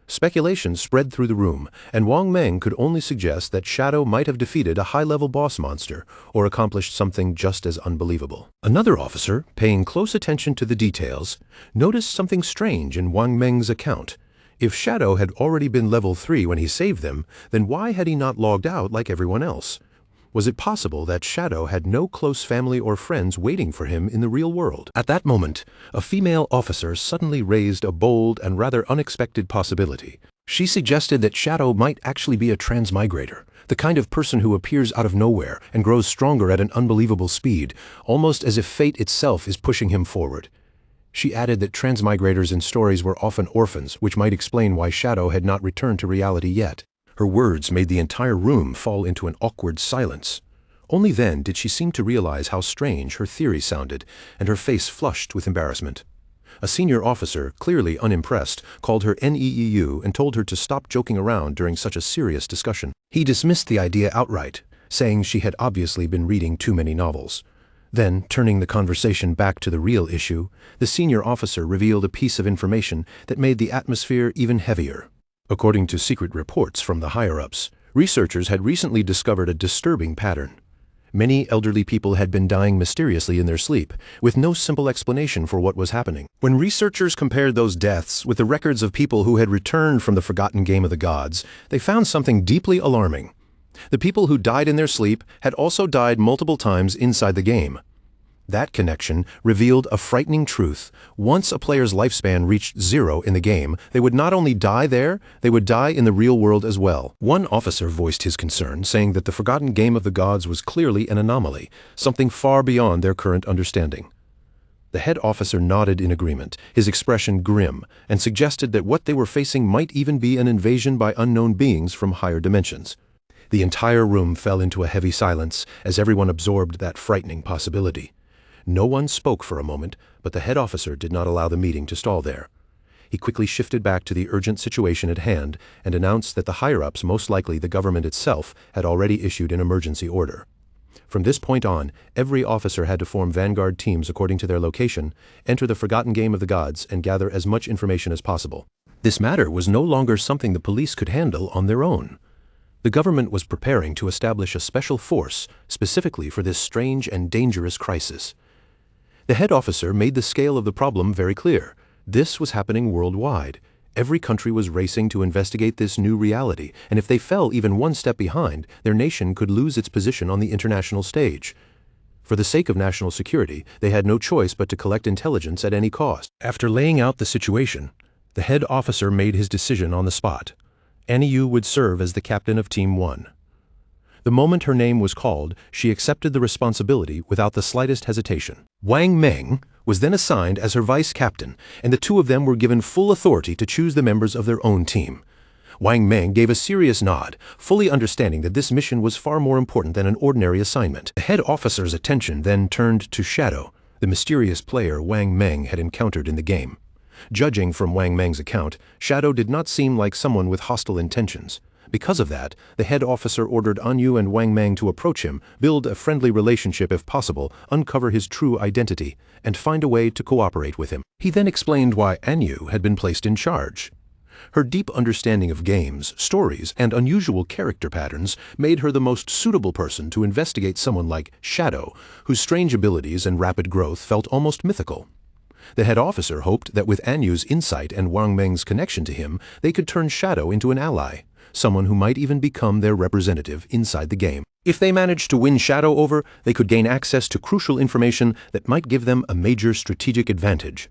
Speculation spread through the room, and Wang Meng could only suggest that Shadow might have defeated a high-level boss monster or accomplished something just as unbelievable. Another officer, paying close attention to the details, noticed something strange in Wang Meng's account. If Shadow had already been level 3 when he saved them, then why had he not logged out like everyone else? Was it possible that Shadow had no close family or friends waiting for him in the real world? At that moment, a female officer suddenly raised a bold and rather unexpected possibility. She suggested that Shadow might actually be a transmigrator, the kind of person who appears out of nowhere and grows stronger at an unbelievable speed, almost as if fate itself is pushing him forward. She added that transmigrators in stories were often orphans, which might explain why Shadow had not returned to reality yet. Her words made the entire room fall into an awkward silence. Only then did she seem to realize how strange her theory sounded, and her face flushed with embarrassment. A senior officer, clearly unimpressed, called her NEEU and told her to stop joking around during such a serious discussion. He dismissed the idea outright, saying she had obviously been reading too many novels. Then, turning the conversation back to the real issue, the senior officer revealed a piece of information that made the atmosphere even heavier. According to secret reports from the higher-ups, researchers had recently discovered a disturbing pattern. Many elderly people had been dying mysteriously in their sleep, with no simple explanation for what was happening. When researchers compared those deaths with the records of people who had returned from the forgotten game of the gods, they found something deeply alarming. The people who died in their sleep had also died multiple times inside the game. That connection revealed a frightening truth. Once a player's lifespan reached 0 in the game, they would not only die there, they would die in the real world as well. One officer voiced his concern, saying that the forgotten game of the gods was clearly an anomaly, something far beyond their current understanding. The head officer nodded in agreement, his expression grim, and suggested that what they were facing might even be an invasion by unknown beings from higher dimensions. The entire room fell into a heavy silence as everyone absorbed that frightening possibility. No one spoke for a moment, but the head officer did not allow the meeting to stall there. He quickly shifted back to the urgent situation at hand and announced that the higher-ups, most likely the government itself, had already issued an emergency order. From this point on, every officer had to form vanguard teams according to their location, enter the forgotten game of the gods, and gather as much information as possible. This matter was no longer something the police could handle on their own. The government was preparing to establish a special force specifically for this strange and dangerous crisis. The head officer made the scale of the problem very clear. This was happening worldwide. Every country was racing to investigate this new reality, and if they fell even one step behind, their nation could lose its position on the international stage. For the sake of national security, they had no choice but to collect intelligence at any cost. After laying out the situation, the head officer made his decision on the spot. NEU would serve as the captain of Team 1. The moment her name was called, she accepted the responsibility without the slightest hesitation. Wang Meng was then assigned as her vice captain, and the two of them were given full authority to choose the members of their own team. Wang Meng gave a serious nod, fully understanding that this mission was far more important than an ordinary assignment. The head officer's attention then turned to Shadow, the mysterious player Wang Meng had encountered in the game. Judging from Wang Meng's account, Shadow did not seem like someone with hostile intentions. Because of that, the head officer ordered Anyu and Wang Meng to approach him, build a friendly relationship if possible, uncover his true identity, and find a way to cooperate with him. He then explained why Anyu had been placed in charge. Her deep understanding of games, stories, and unusual character patterns made her the most suitable person to investigate someone like Shadow, whose strange abilities and rapid growth felt almost mythical. The head officer hoped that with Anyu's insight and Wang Meng's connection to him, they could turn Shadow into an ally, someone who might even become their representative inside the game. If they managed to win Shadow over, they could gain access to crucial information that might give them a major strategic advantage.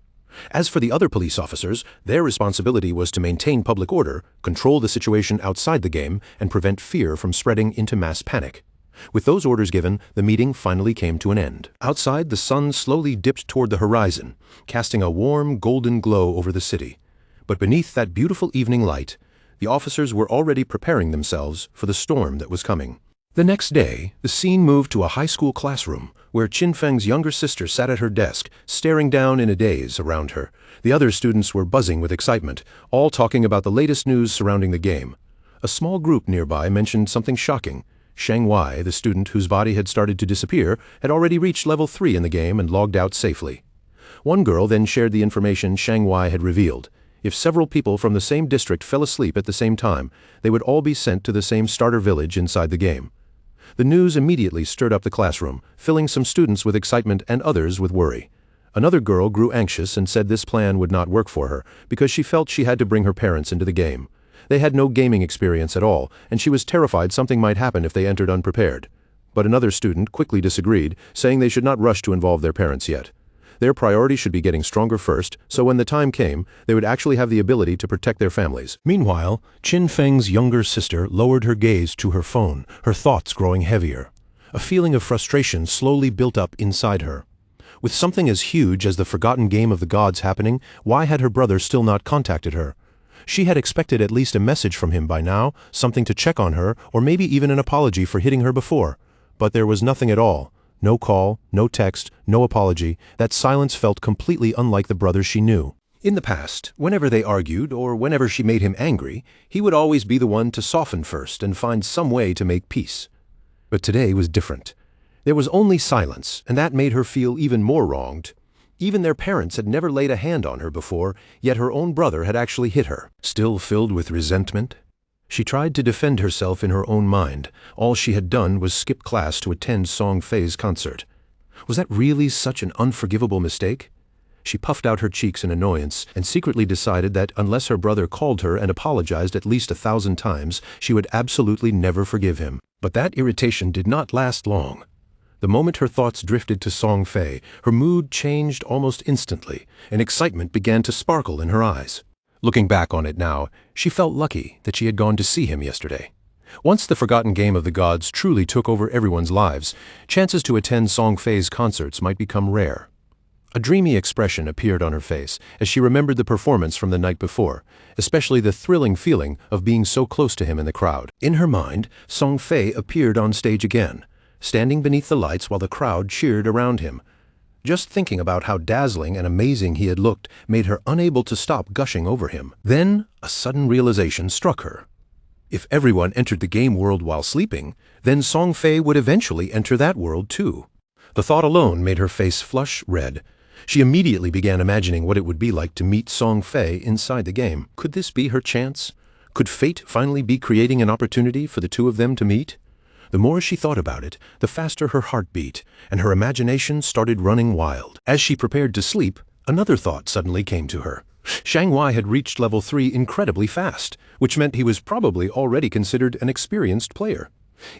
As for the other police officers, their responsibility was to maintain public order, control the situation outside the game, and prevent fear from spreading into mass panic. With those orders given, the meeting finally came to an end. Outside, the sun slowly dipped toward the horizon, casting a warm, golden glow over the city. But beneath that beautiful evening light, the officers were already preparing themselves for the storm that was coming. The next day, the scene moved to a high school classroom, where Qin Feng's younger sister sat at her desk, staring down in a daze around her. The other students were buzzing with excitement, all talking about the latest news surrounding the game. A small group nearby mentioned something shocking. Shang Wei, the student whose body had started to disappear, had already reached level 3 in the game and logged out safely. One girl then shared the information Shang Wei had revealed. If several people from the same district fell asleep at the same time, they would all be sent to the same starter village inside the game. The news immediately stirred up the classroom, filling some students with excitement and others with worry. Another girl grew anxious and said this plan would not work for her because she felt she had to bring her parents into the game. They had no gaming experience at all, and she was terrified something might happen if they entered unprepared. But another student quickly disagreed, saying they should not rush to involve their parents yet. Their priority should be getting stronger first, so when the time came, they would actually have the ability to protect their families. Meanwhile, Qin Feng's younger sister lowered her gaze to her phone, her thoughts growing heavier. A feeling of frustration slowly built up inside her. With something as huge as the forgotten game of the gods happening, why had her brother still not contacted her? She had expected at least a message from him by now, something to check on her, or maybe even an apology for hitting her before. But there was nothing at all. No call, no text, no apology. That silence felt completely unlike the brother she knew. In the past, whenever they argued or whenever she made him angry, he would always be the one to soften first and find some way to make peace. But today was different. There was only silence, and that made her feel even more wronged. Even their parents had never laid a hand on her before, yet her own brother had actually hit her. Still filled with resentment, she tried to defend herself in her own mind. All she had done was skip class to attend Song Fei's concert. Was that really such an unforgivable mistake? She puffed out her cheeks in annoyance and secretly decided that unless her brother called her and apologized at least 1,000 times, she would absolutely never forgive him. But that irritation did not last long. The moment her thoughts drifted to Song Fei, her mood changed almost instantly, and excitement began to sparkle in her eyes. Looking back on it now, she felt lucky that she had gone to see him yesterday. Once the forgotten game of the gods truly took over everyone's lives, chances to attend Song Fei's concerts might become rare. A dreamy expression appeared on her face as she remembered the performance from the night before, especially the thrilling feeling of being so close to him in the crowd. In her mind, Song Fei appeared on stage again, standing beneath the lights while the crowd cheered around him. Just thinking about how dazzling and amazing he had looked made her unable to stop gushing over him. Then, a sudden realization struck her. If everyone entered the game world while sleeping, then Song Fei would eventually enter that world too. The thought alone made her face flush red. She immediately began imagining what it would be like to meet Song Fei inside the game. Could this be her chance? Could fate finally be creating an opportunity for the two of them to meet? The more she thought about it, the faster her heart beat, and her imagination started running wild. As she prepared to sleep, another thought suddenly came to her. Shang Wei had reached level 3 incredibly fast, which meant he was probably already considered an experienced player.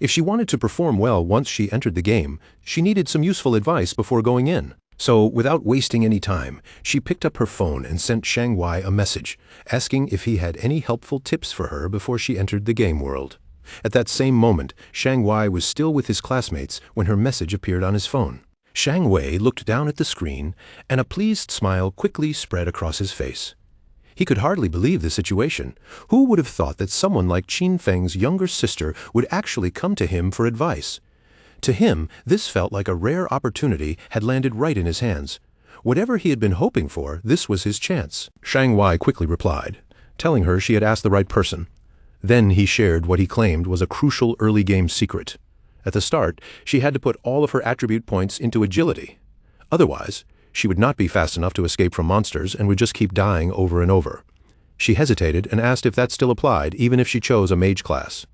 If she wanted to perform well once she entered the game, she needed some useful advice before going in. So, without wasting any time, she picked up her phone and sent Shang Wei a message, asking if he had any helpful tips for her before she entered the game world. At that same moment, Shang Wei was still with his classmates when her message appeared on his phone. Shang Wei looked down at the screen, and a pleased smile quickly spread across his face. He could hardly believe the situation. Who would have thought that someone like Qin Feng's younger sister would actually come to him for advice? To him, this felt like a rare opportunity had landed right in his hands. Whatever he had been hoping for, this was his chance. Shang Wei quickly replied, telling her she had asked the right person. Then he shared what he claimed was a crucial early game secret. At the start, she had to put all of her attribute points into agility. Otherwise, she would not be fast enough to escape from monsters and would just keep dying over and over. She hesitated and asked if that still applied, even if she chose a mage class.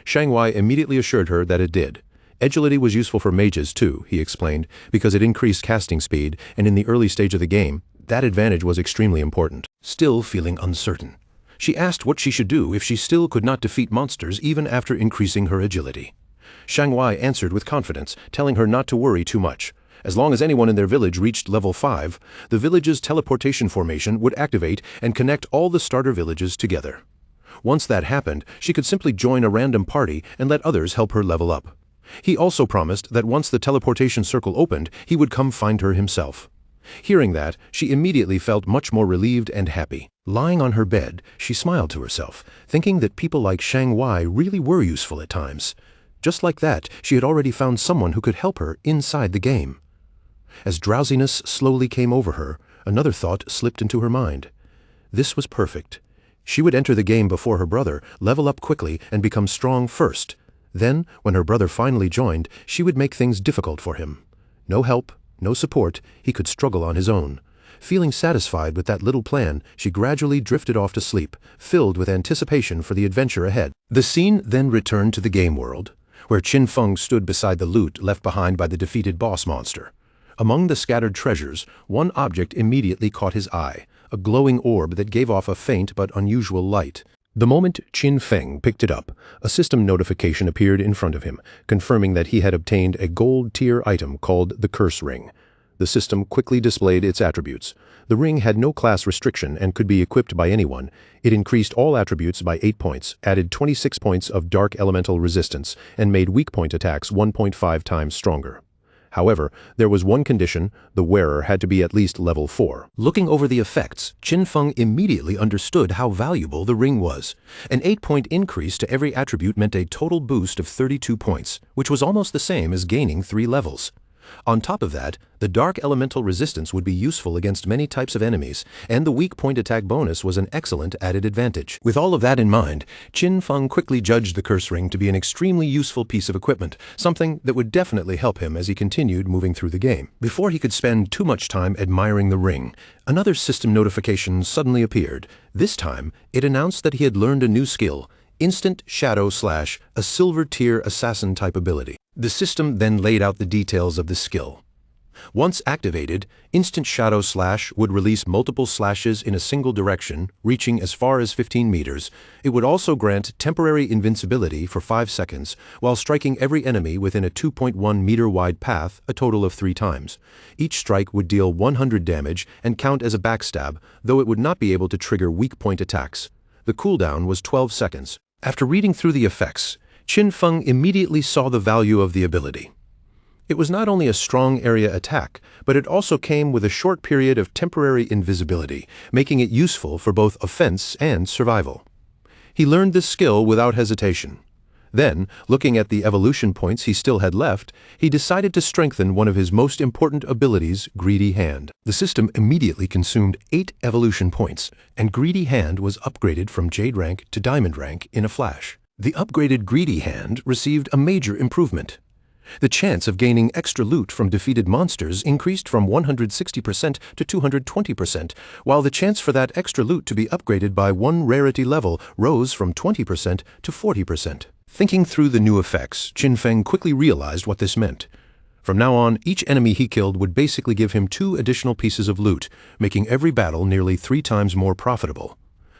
Shang Wei immediately assured her that it did. Agility was useful for mages too, he explained, because it increased casting speed, and in the early stage of the game, that advantage was extremely important. Still feeling uncertain, she asked what she should do if she still could not defeat monsters even after increasing her agility. Shang Wei answered with confidence, telling her not to worry too much. As long as anyone in their village reached level 5, the village's teleportation formation would activate and connect all the starter villages together. Once that happened, she could simply join a random party and let others help her level up. He also promised that once the teleportation circle opened, he would come find her himself. Hearing that, she immediately felt much more relieved and happy. Lying on her bed, she smiled to herself, thinking that people like Shang Wei really were useful at times. Just like that, she had already found someone who could help her inside the game. As drowsiness slowly came over her, another thought slipped into her mind. This was perfect. She would enter the game before her brother, level up quickly, and become strong first. Then, when her brother finally joined, she would make things difficult for him. No help, no support, he could struggle on his own. Feeling satisfied with that little plan, she gradually drifted off to sleep, filled with anticipation for the adventure ahead. The scene then returned to the game world, where Qin Feng stood beside the loot left behind by the defeated boss monster. Among the scattered treasures, one object immediately caught his eye, a glowing orb that gave off a faint but unusual light. The moment Qin Feng picked it up, a system notification appeared in front of him, confirming that he had obtained a gold-tier item called the Curse Ring. The system quickly displayed its attributes. The ring had no class restriction and could be equipped by anyone. It increased all attributes by 8 points, added 26 points of dark elemental resistance, and made weak point attacks 1.5 times stronger. However, there was one condition: the wearer had to be at least level 4. Looking over the effects, Qin Feng immediately understood how valuable the ring was. An 8-point increase to every attribute meant a total boost of 32 points, which was almost the same as gaining 3 levels. On top of that, the dark elemental resistance would be useful against many types of enemies, and the weak point attack bonus was an excellent added advantage. With all of that in mind, Qin Feng quickly judged the curse ring to be an extremely useful piece of equipment, something that would definitely help him as he continued moving through the game. Before he could spend too much time admiring the ring, another system notification suddenly appeared. This time, it announced that he had learned a new skill: Instant Shadow Slash, a silver tier assassin type ability. The system then laid out the details of the skill. Once activated, Instant Shadow Slash would release multiple slashes in a single direction, reaching as far as 15 meters. It would also grant temporary invincibility for 5 seconds, while striking every enemy within a 2.1 meter wide path a total of 3 times. Each strike would deal 100 damage and count as a backstab, though it would not be able to trigger weak point attacks. The cooldown was 12 seconds. After reading through the effects, Qin Feng immediately saw the value of the ability. It was not only a strong area attack, but it also came with a short period of temporary invisibility, making it useful for both offense and survival. He learned this skill without hesitation. Then, looking at the evolution points he still had left, he decided to strengthen one of his most important abilities, Greedy Hand. The system immediately consumed 8 evolution points, and Greedy Hand was upgraded from Jade rank to Diamond rank in a flash. The upgraded Greedy Hand received a major improvement. The chance of gaining extra loot from defeated monsters increased from 160% to 220%, while the chance for that extra loot to be upgraded by 1 rarity level rose from 20% to 40%. Thinking through the new effects, Qin Feng quickly realized what this meant. From now on, each enemy he killed would basically give him 2 additional pieces of loot, making every battle nearly 3 times more profitable.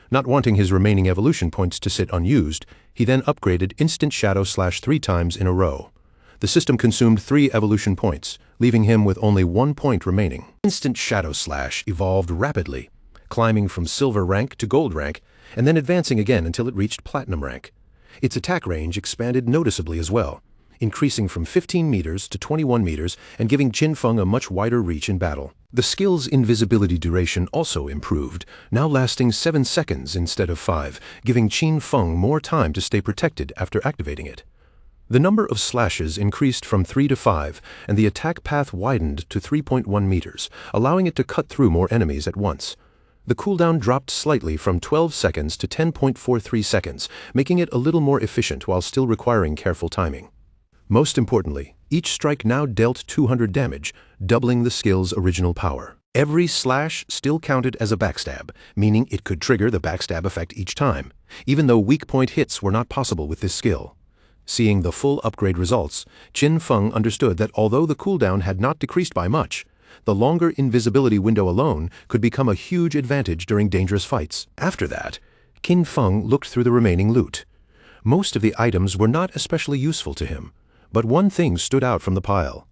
Not wanting his remaining evolution points to sit unused, he then upgraded Instant Shadow Slash 3 times in a row. The system consumed 3 evolution points, leaving him with only 1 point remaining. Instant Shadow Slash evolved rapidly, climbing from silver rank to gold rank, and then advancing again until it reached platinum rank. Its attack range expanded noticeably as well, increasing from 15 meters to 21 meters and giving Qin Feng a much wider reach in battle. The skill's invisibility duration also improved, now lasting 7 seconds instead of 5, giving Qin Feng more time to stay protected after activating it. The number of slashes increased from 3 to 5, and the attack path widened to 3.1 meters, allowing it to cut through more enemies at once. The cooldown dropped slightly from 12 seconds to 10.43 seconds, making it a little more efficient while still requiring careful timing. Most importantly, each strike now dealt 200 damage, doubling the skill's original power. Every slash still counted as a backstab, meaning it could trigger the backstab effect each time, even though weak point hits were not possible with this skill. Seeing the full upgrade results, Qin Feng understood that although the cooldown had not decreased by much, the longer invisibility window alone could become a huge advantage during dangerous fights. After that, Qin Feng looked through the remaining loot. Most of the items were not especially useful to him, but one thing stood out from the pile: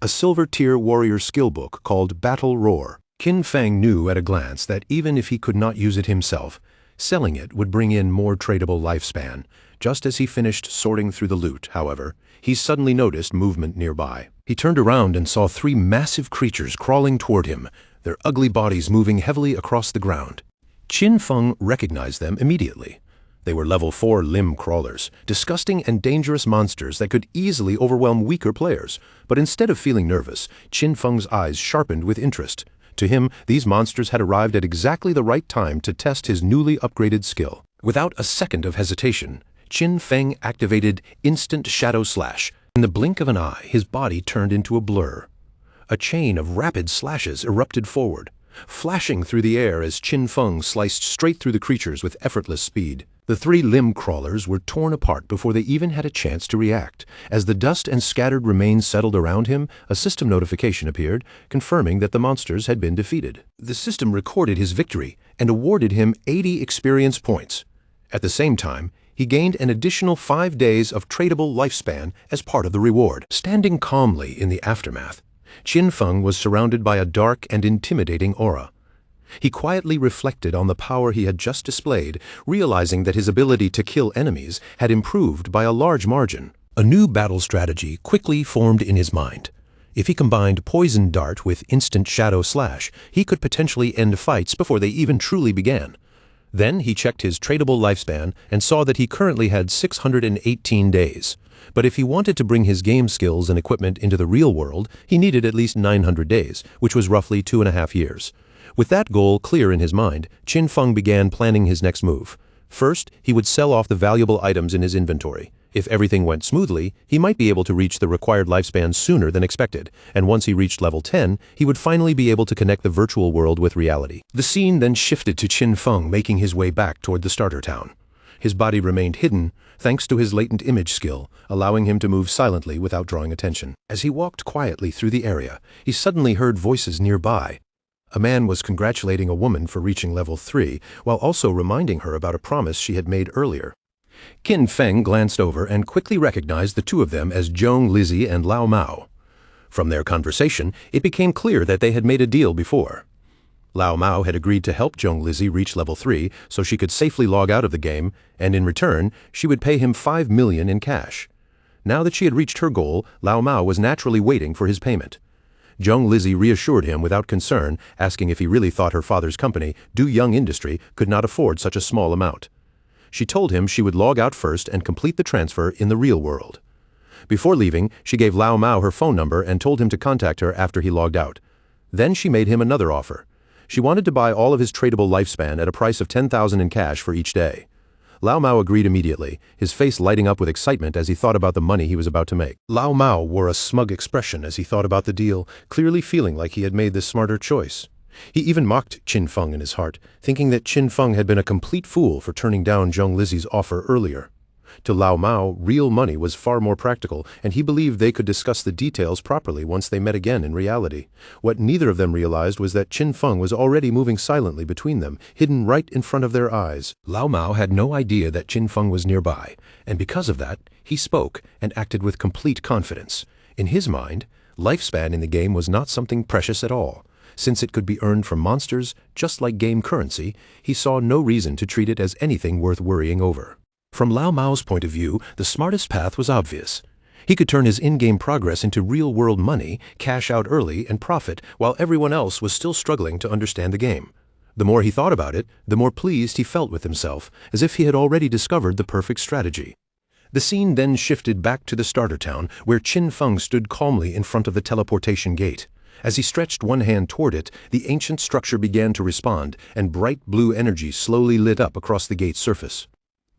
a silver-tier warrior skill book called Battle Roar. Qin Feng knew at a glance that even if he could not use it himself, selling it would bring in more tradable lifespan. Just as he finished sorting through the loot, however, he suddenly noticed movement nearby. He turned around and saw 3 massive creatures crawling toward him, their ugly bodies moving heavily across the ground. Qin Feng recognized them immediately. They were level 4 limb crawlers, disgusting and dangerous monsters that could easily overwhelm weaker players. But instead of feeling nervous, Qin Feng's eyes sharpened with interest. To him, these monsters had arrived at exactly the right time to test his newly upgraded skill. Without a second of hesitation, Qin Feng activated Instant Shadow Slash. In the blink of an eye, his body turned into a blur. A chain of rapid slashes erupted forward, flashing through the air as Qin Feng sliced straight through the creatures with effortless speed. The 3 limb crawlers were torn apart before they even had a chance to react. As the dust and scattered remains settled around him, a system notification appeared, confirming that the monsters had been defeated. The system recorded his victory and awarded him 80 experience points. At the same time, he gained an additional 5 days of tradable lifespan as part of the reward. Standing calmly in the aftermath, Qin Feng was surrounded by a dark and intimidating aura. He quietly reflected on the power he had just displayed, realizing that his ability to kill enemies had improved by a large margin. A new battle strategy quickly formed in his mind. If he combined Poison Dart with Instant Shadow Slash, he could potentially end fights before they even truly began. Then he checked his tradable lifespan and saw that he currently had 618 days. But if he wanted to bring his game skills and equipment into the real world, he needed at least 900 days, which was roughly 2.5 years. With that goal clear in his mind, Qin Feng began planning his next move. First, he would sell off the valuable items in his inventory. If everything went smoothly, he might be able to reach the required lifespan sooner than expected, and once he reached level 10, he would finally be able to connect the virtual world with reality. The scene then shifted to Qin Feng making his way back toward the starter town. His body remained hidden, thanks to his latent image skill, allowing him to move silently without drawing attention. As he walked quietly through the area, he suddenly heard voices nearby. A man was congratulating a woman for reaching level 3, while also reminding her about a promise she had made earlier. Qin Feng glanced over and quickly recognized the 2 of them as Zhong Lizhi and Lao Mao. From their conversation, it became clear that they had made a deal before. Lao Mao had agreed to help Zhong Lizhi reach level 3 so she could safely log out of the game, and in return, she would pay him 5 million in cash. Now that she had reached her goal, Lao Mao was naturally waiting for his payment. Zhong Lizhi reassured him without concern, asking if he really thought her father's company, Du Young Industry, could not afford such a small amount. She told him she would log out first and complete the transfer in the real world. Before leaving, she gave Lao Mao her phone number and told him to contact her after he logged out. Then she made him another offer. She wanted to buy all of his tradable lifespan at a price of 10,000 in cash for each day. Lao Mao agreed immediately, his face lighting up with excitement as he thought about the money he was about to make. Lao Mao wore a smug expression as he thought about the deal, clearly feeling like he had made the smarter choice. He even mocked Qin Feng in his heart, thinking that Qin Feng had been a complete fool for turning down Zhong Lizhi's offer earlier. To Lao Mao, real money was far more practical, and he believed they could discuss the details properly once they met again in reality. What neither of them realized was that Qin Feng was already moving silently between them, hidden right in front of their eyes. Lao Mao had no idea that Qin Feng was nearby, and because of that, he spoke and acted with complete confidence. In his mind, lifespan in the game was not something precious at all. Since it could be earned from monsters, just like game currency, he saw no reason to treat it as anything worth worrying over. From Lao Mao's point of view, the smartest path was obvious. He could turn his in-game progress into real-world money, cash out early, and profit, while everyone else was still struggling to understand the game. The more he thought about it, the more pleased he felt with himself, as if he had already discovered the perfect strategy. The scene then shifted back to the starter town, where Qin Feng stood calmly in front of the teleportation gate. As he stretched one hand toward it, the ancient structure began to respond, and bright blue energy slowly lit up across the gate's surface.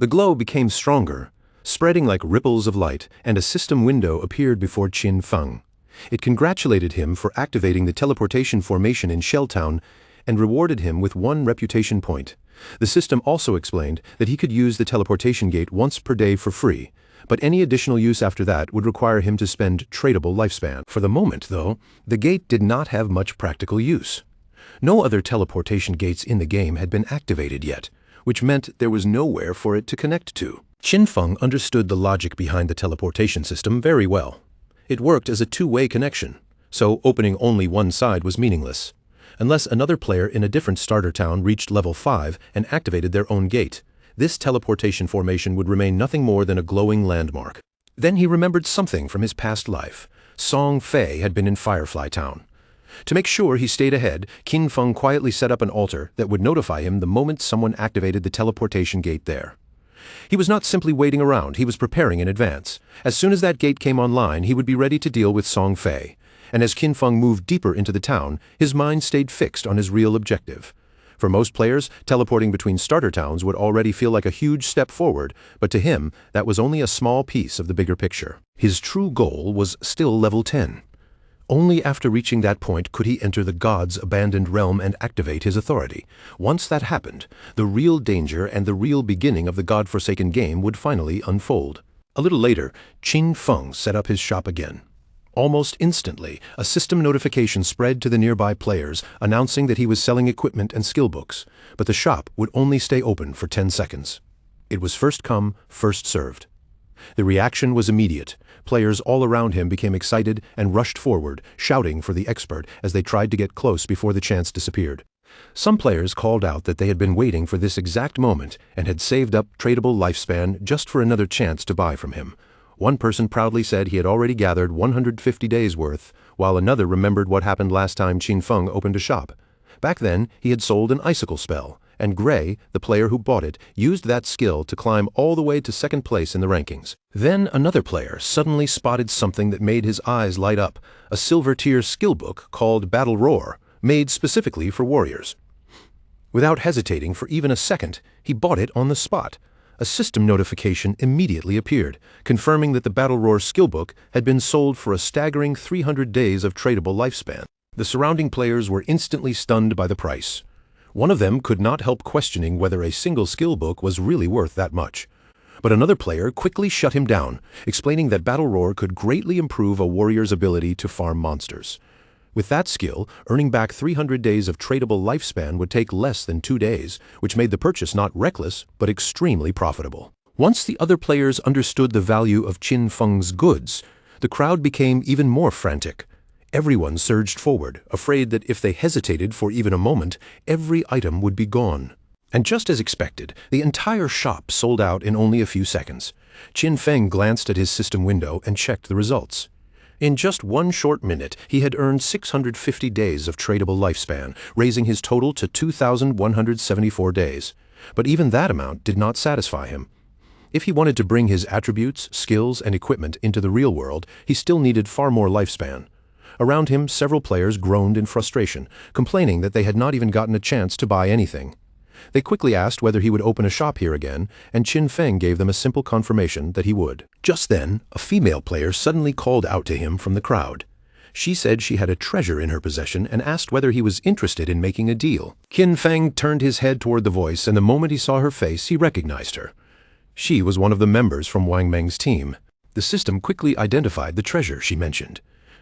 The glow became stronger, spreading like ripples of light, and a system window appeared before Qin Feng. It congratulated him for activating the teleportation formation in Shelltown and rewarded him with 1 reputation point. The system also explained that he could use the teleportation gate once per day for free, but any additional use after that would require him to spend tradable lifespan. For the moment, though, the gate did not have much practical use. No other teleportation gates in the game had been activated yet, which meant there was nowhere for it to connect to. Qin Feng understood the logic behind the teleportation system very well. It worked as a 2-way connection. so opening only one side was meaningless. Unless another player in a different starter town reached level 5 and activated their own gate, this teleportation formation would remain nothing more than a glowing landmark. Then he remembered something from his past life. Song Fei had been in Firefly Town. To make sure he stayed ahead, Qin Feng quietly set up an altar that would notify him the moment someone activated the teleportation gate there. He was not simply waiting around, he was preparing in advance. As soon as that gate came online, he would be ready to deal with Song Fei. And as Qin Feng moved deeper into the town, his mind stayed fixed on his real objective. For most players, teleporting between starter towns would already feel like a huge step forward, but to him, that was only a small piece of the bigger picture. His true goal was still level 10. Only after reaching that point could he enter the God's abandoned realm and activate his authority. Once that happened, the real danger and the real beginning of the God-forsaken game would finally unfold. A little later, Qin Feng set up his shop again. Almost instantly, a system notification spread to the nearby players announcing that he was selling equipment and skill books, but the shop would only stay open for 10 seconds. It was first come, first served. The reaction was immediate. Players all around him became excited and rushed forward, shouting for the expert as they tried to get close before the chance disappeared. Some players called out that they had been waiting for this exact moment and had saved up tradable lifespan just for another chance to buy from him. One person proudly said he had already gathered 150 days' worth, while another remembered what happened last time Qin Feng opened a shop. Back then, he had sold an icicle spell, and Gray, the player who bought it, used that skill to climb all the way to second place in the rankings. Then another player suddenly spotted something that made his eyes light up, a silver-tier skill book called Battle Roar, made specifically for warriors. Without hesitating for even a second, he bought it on the spot. A system notification immediately appeared, confirming that the Battle Roar skill book had been sold for a staggering 300 days of tradable lifespan. The surrounding players were instantly stunned by the price. One of them could not help questioning whether a single skill book was really worth that much. But another player quickly shut him down, explaining that Battle Roar could greatly improve a warrior's ability to farm monsters. With that skill, earning back 300 days of tradable lifespan would take less than 2 days, which made the purchase not reckless, but extremely profitable. Once the other players understood the value of Qin Feng's goods, the crowd became even more frantic. Everyone surged forward, afraid that if they hesitated for even a moment, every item would be gone. And just as expected, the entire shop sold out in only a few seconds. Qin Feng glanced at his system window and checked the results. In just one short minute, he had earned 650 days of tradable lifespan, raising his total to 2,174 days. But even that amount did not satisfy him. If he wanted to bring his attributes, skills, and equipment into the real world, he still needed far more lifespan. Around him, several players groaned in frustration, complaining that they had not even gotten a chance to buy anything. They quickly asked whether he would open a shop here again, and Qin Feng gave them a simple confirmation that he would. Just then, a female player suddenly called out to him from the crowd. She said she had a treasure in her possession and asked whether he was interested in making a deal. Qin Feng turned his head toward the voice, and the moment he saw her face, he recognized her. She was one of the members from Wang Meng's team. The system quickly identified the treasure she mentioned.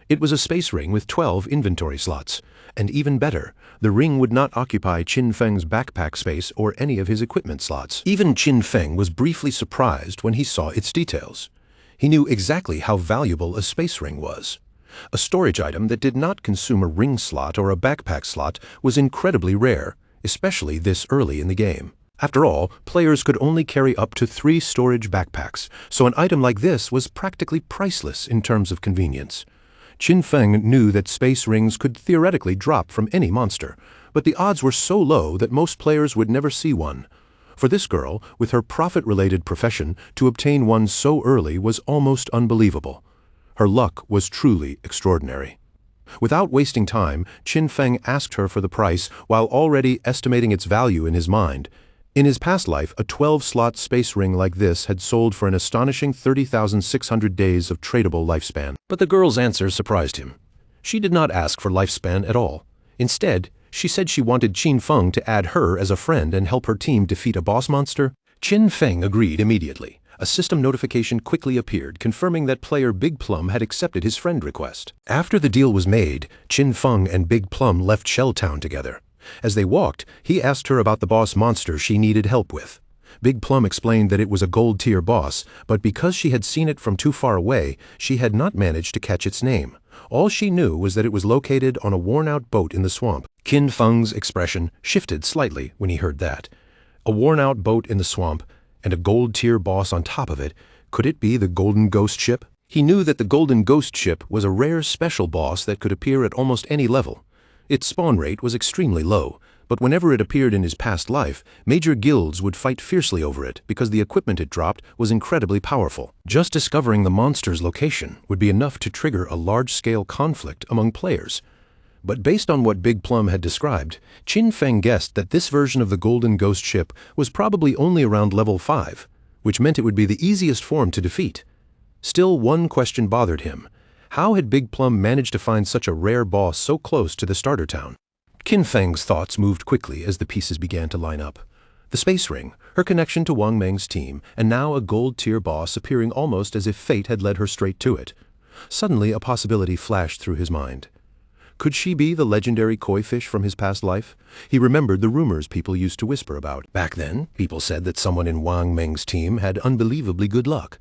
It was a space ring with 12 inventory slots. And even better, the ring would not occupy Qin Feng's backpack space or any of his equipment slots. Even Qin Feng was briefly surprised when he saw its details. He knew exactly how valuable a space ring was. A storage item that did not consume a ring slot or a backpack slot was incredibly rare, especially this early in the game. After all, players could only carry up to 3 storage backpacks, so an item like this was practically priceless in terms of convenience. Qin Feng knew that space rings could theoretically drop from any monster, but the odds were so low that most players would never see one. For this girl, with her profit-related profession, to obtain one so early was almost unbelievable. Her luck was truly extraordinary. Without wasting time, Qin Feng asked her for the price while already estimating its value in his mind. In his past life, a 12-slot space ring like this had sold for an astonishing 30,600 days of tradable lifespan. But the girl's answer surprised him. She did not ask for lifespan at all. Instead, she said she wanted Qin Feng to add her as a friend and help her team defeat a boss monster. Qin Feng agreed immediately. A system notification quickly appeared, confirming that player Big Plum had accepted his friend request. After the deal was made, Qin Feng and Big Plum left Shell Town together. As they walked, he asked her about the boss monster she needed help with. Big Plum explained that it was a gold-tier boss, but because she had seen it from too far away, she had not managed to catch its name. All she knew was that it was located on a worn-out boat in the swamp. Qin Feng's expression shifted slightly when he heard that. A worn-out boat in the swamp, and a gold-tier boss on top of it. Could it be the Golden Ghost Ship? He knew that the Golden Ghost Ship was a rare special boss that could appear at almost any level. Its spawn rate was extremely low, but whenever it appeared in his past life, major guilds would fight fiercely over it because the equipment it dropped was incredibly powerful. Just discovering the monster's location would be enough to trigger a large-scale conflict among players. But based on what Big Plum had described, Qin Feng guessed that this version of the Golden Ghost Ship was probably only around level 5, which meant it would be the easiest form to defeat. Still, one question bothered him. How had Big Plum managed to find such a rare boss so close to the starter town? Qin Feng's thoughts moved quickly as the pieces began to line up. The space ring, her connection to Wang Meng's team, and now a gold-tier boss appearing almost as if fate had led her straight to it. Suddenly, a possibility flashed through his mind. Could she be the legendary koi fish from his past life? He remembered the rumors people used to whisper about. Back then, people said that someone in Wang Meng's team had unbelievably good luck.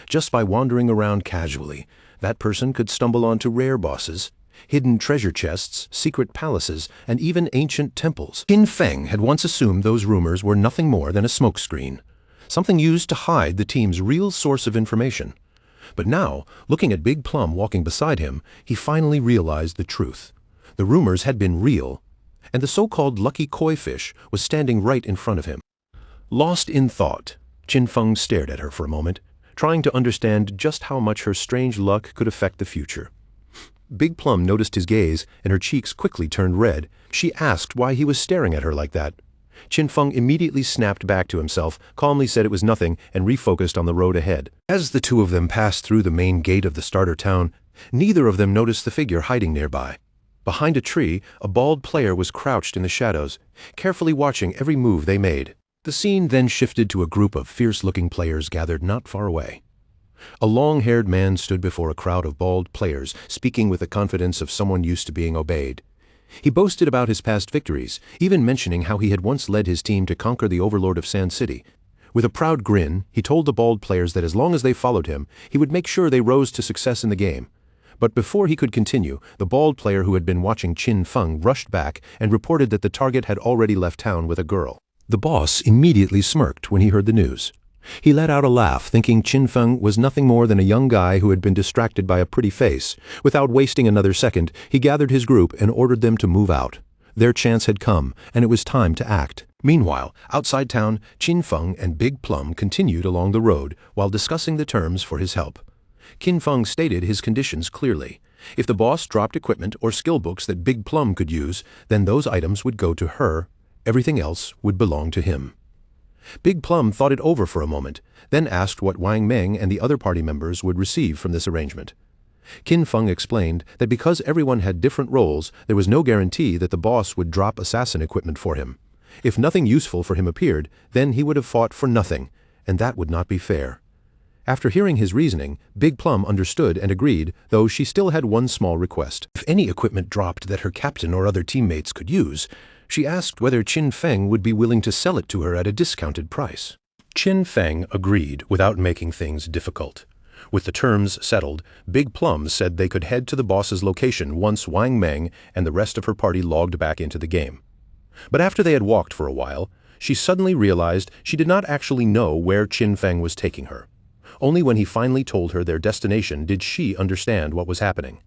Just by wandering around casually, that person could stumble onto rare bosses, hidden treasure chests, secret palaces, and even ancient temples. Qin Feng had once assumed those rumors were nothing more than a smokescreen, something used to hide the team's real source of information. But now, looking at Big Plum walking beside him, he finally realized the truth. The rumors had been real, and the so-called lucky koi fish was standing right in front of him. Lost in thought, Qin Feng stared at her for a moment, trying to understand just how much her strange luck could affect the future. Big Plum noticed his gaze, and her cheeks quickly turned red. She asked why he was staring at her like that. Qin Feng immediately snapped back to himself, calmly said it was nothing, and refocused on the road ahead. As the two of them passed through the main gate of the starter town, neither of them noticed the figure hiding nearby. Behind a tree, a bald player was crouched in the shadows, carefully watching every move they made. The scene then shifted to a group of fierce-looking players gathered not far away. A long-haired man stood before a crowd of bald players, speaking with the confidence of someone used to being obeyed. He boasted about his past victories, even mentioning how he had once led his team to conquer the overlord of Sand City. With a proud grin, he told the bald players that as long as they followed him, he would make sure they rose to success in the game. But before he could continue, the bald player who had been watching Qin Feng rushed back and reported that the target had already left town with a girl. The boss immediately smirked when he heard the news. He let out a laugh, thinking Qin Feng was nothing more than a young guy who had been distracted by a pretty face. Without wasting another second, he gathered his group and ordered them to move out. Their chance had come, and it was time to act. Meanwhile, outside town, Qin Feng and Big Plum continued along the road while discussing the terms for his help. Qin Feng stated his conditions clearly. If the boss dropped equipment or skill books that Big Plum could use, then those items would go to her. Everything else would belong to him. Big Plum thought it over for a moment, then asked what Wang Meng and the other party members would receive from this arrangement. Qin Feng explained that because everyone had different roles, there was no guarantee that the boss would drop assassin equipment for him. If nothing useful for him appeared, then he would have fought for nothing, and that would not be fair. After hearing his reasoning, Big Plum understood and agreed, though she still had one small request. If any equipment dropped that her captain or other teammates could use, she asked whether Qin Feng would be willing to sell it to her at a discounted price. Qin Feng agreed without making things difficult. With the terms settled, Big Plum said they could head to the boss's location once Wang Meng and the rest of her party logged back into the game. But after they had walked for a while, she suddenly realized she did not actually know where Qin Feng was taking her. Only when he finally told her their destination did she understand what was happening.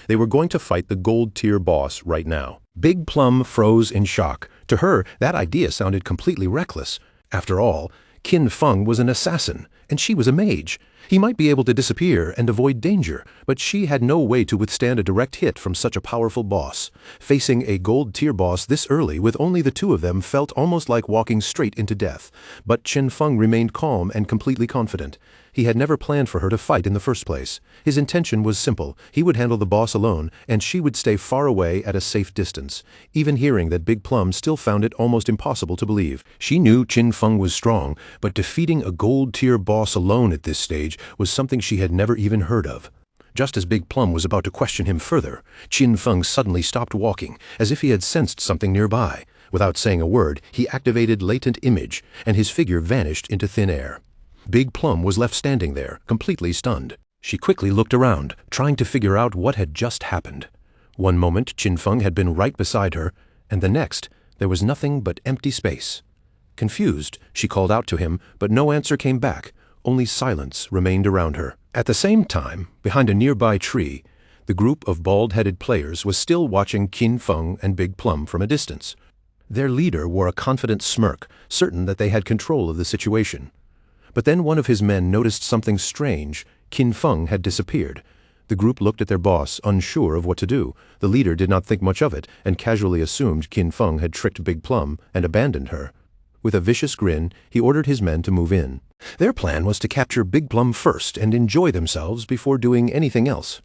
They were going to fight the gold-tier boss right now. Big Plum froze in shock. To her, that idea sounded completely reckless. After all, Qin Feng was an assassin, and she was a mage. He might be able to disappear and avoid danger, but she had no way to withstand a direct hit from such a powerful boss. Facing a gold-tier boss this early with only the two of them felt almost like walking straight into death. But Qin Feng remained calm and completely confident. He had never planned for her to fight in the first place. His intention was simple. He would handle the boss alone, and she would stay far away at a safe distance. Even hearing that Big Plum still found it almost impossible to believe. She knew Qin Feng was strong, but defeating a gold-tier boss alone at this stage was something she had never even heard of. Just as Big Plum was about to question him further, Qin Feng suddenly stopped walking, as if he had sensed something nearby. Without saying a word, he activated Latent Image, and his figure vanished into thin air. Big Plum was left standing there, completely stunned. She quickly looked around, trying to figure out what had just happened. One moment, Qin Feng had been right beside her, and the next, there was nothing but empty space. Confused, she called out to him, but no answer came back, only silence remained around her. At the same time, behind a nearby tree, the group of bald-headed players was still watching Qin Feng and Big Plum from a distance. Their leader wore a confident smirk, certain that they had control of the situation. But then one of his men noticed something strange. Qin Feng had disappeared. The group looked at their boss, unsure of what to do. The leader did not think much of it, and casually assumed Qin Feng had tricked Big Plum and abandoned her. With a vicious grin, he ordered his men to move in. Their plan was to capture Big Plum first and enjoy themselves before doing anything else.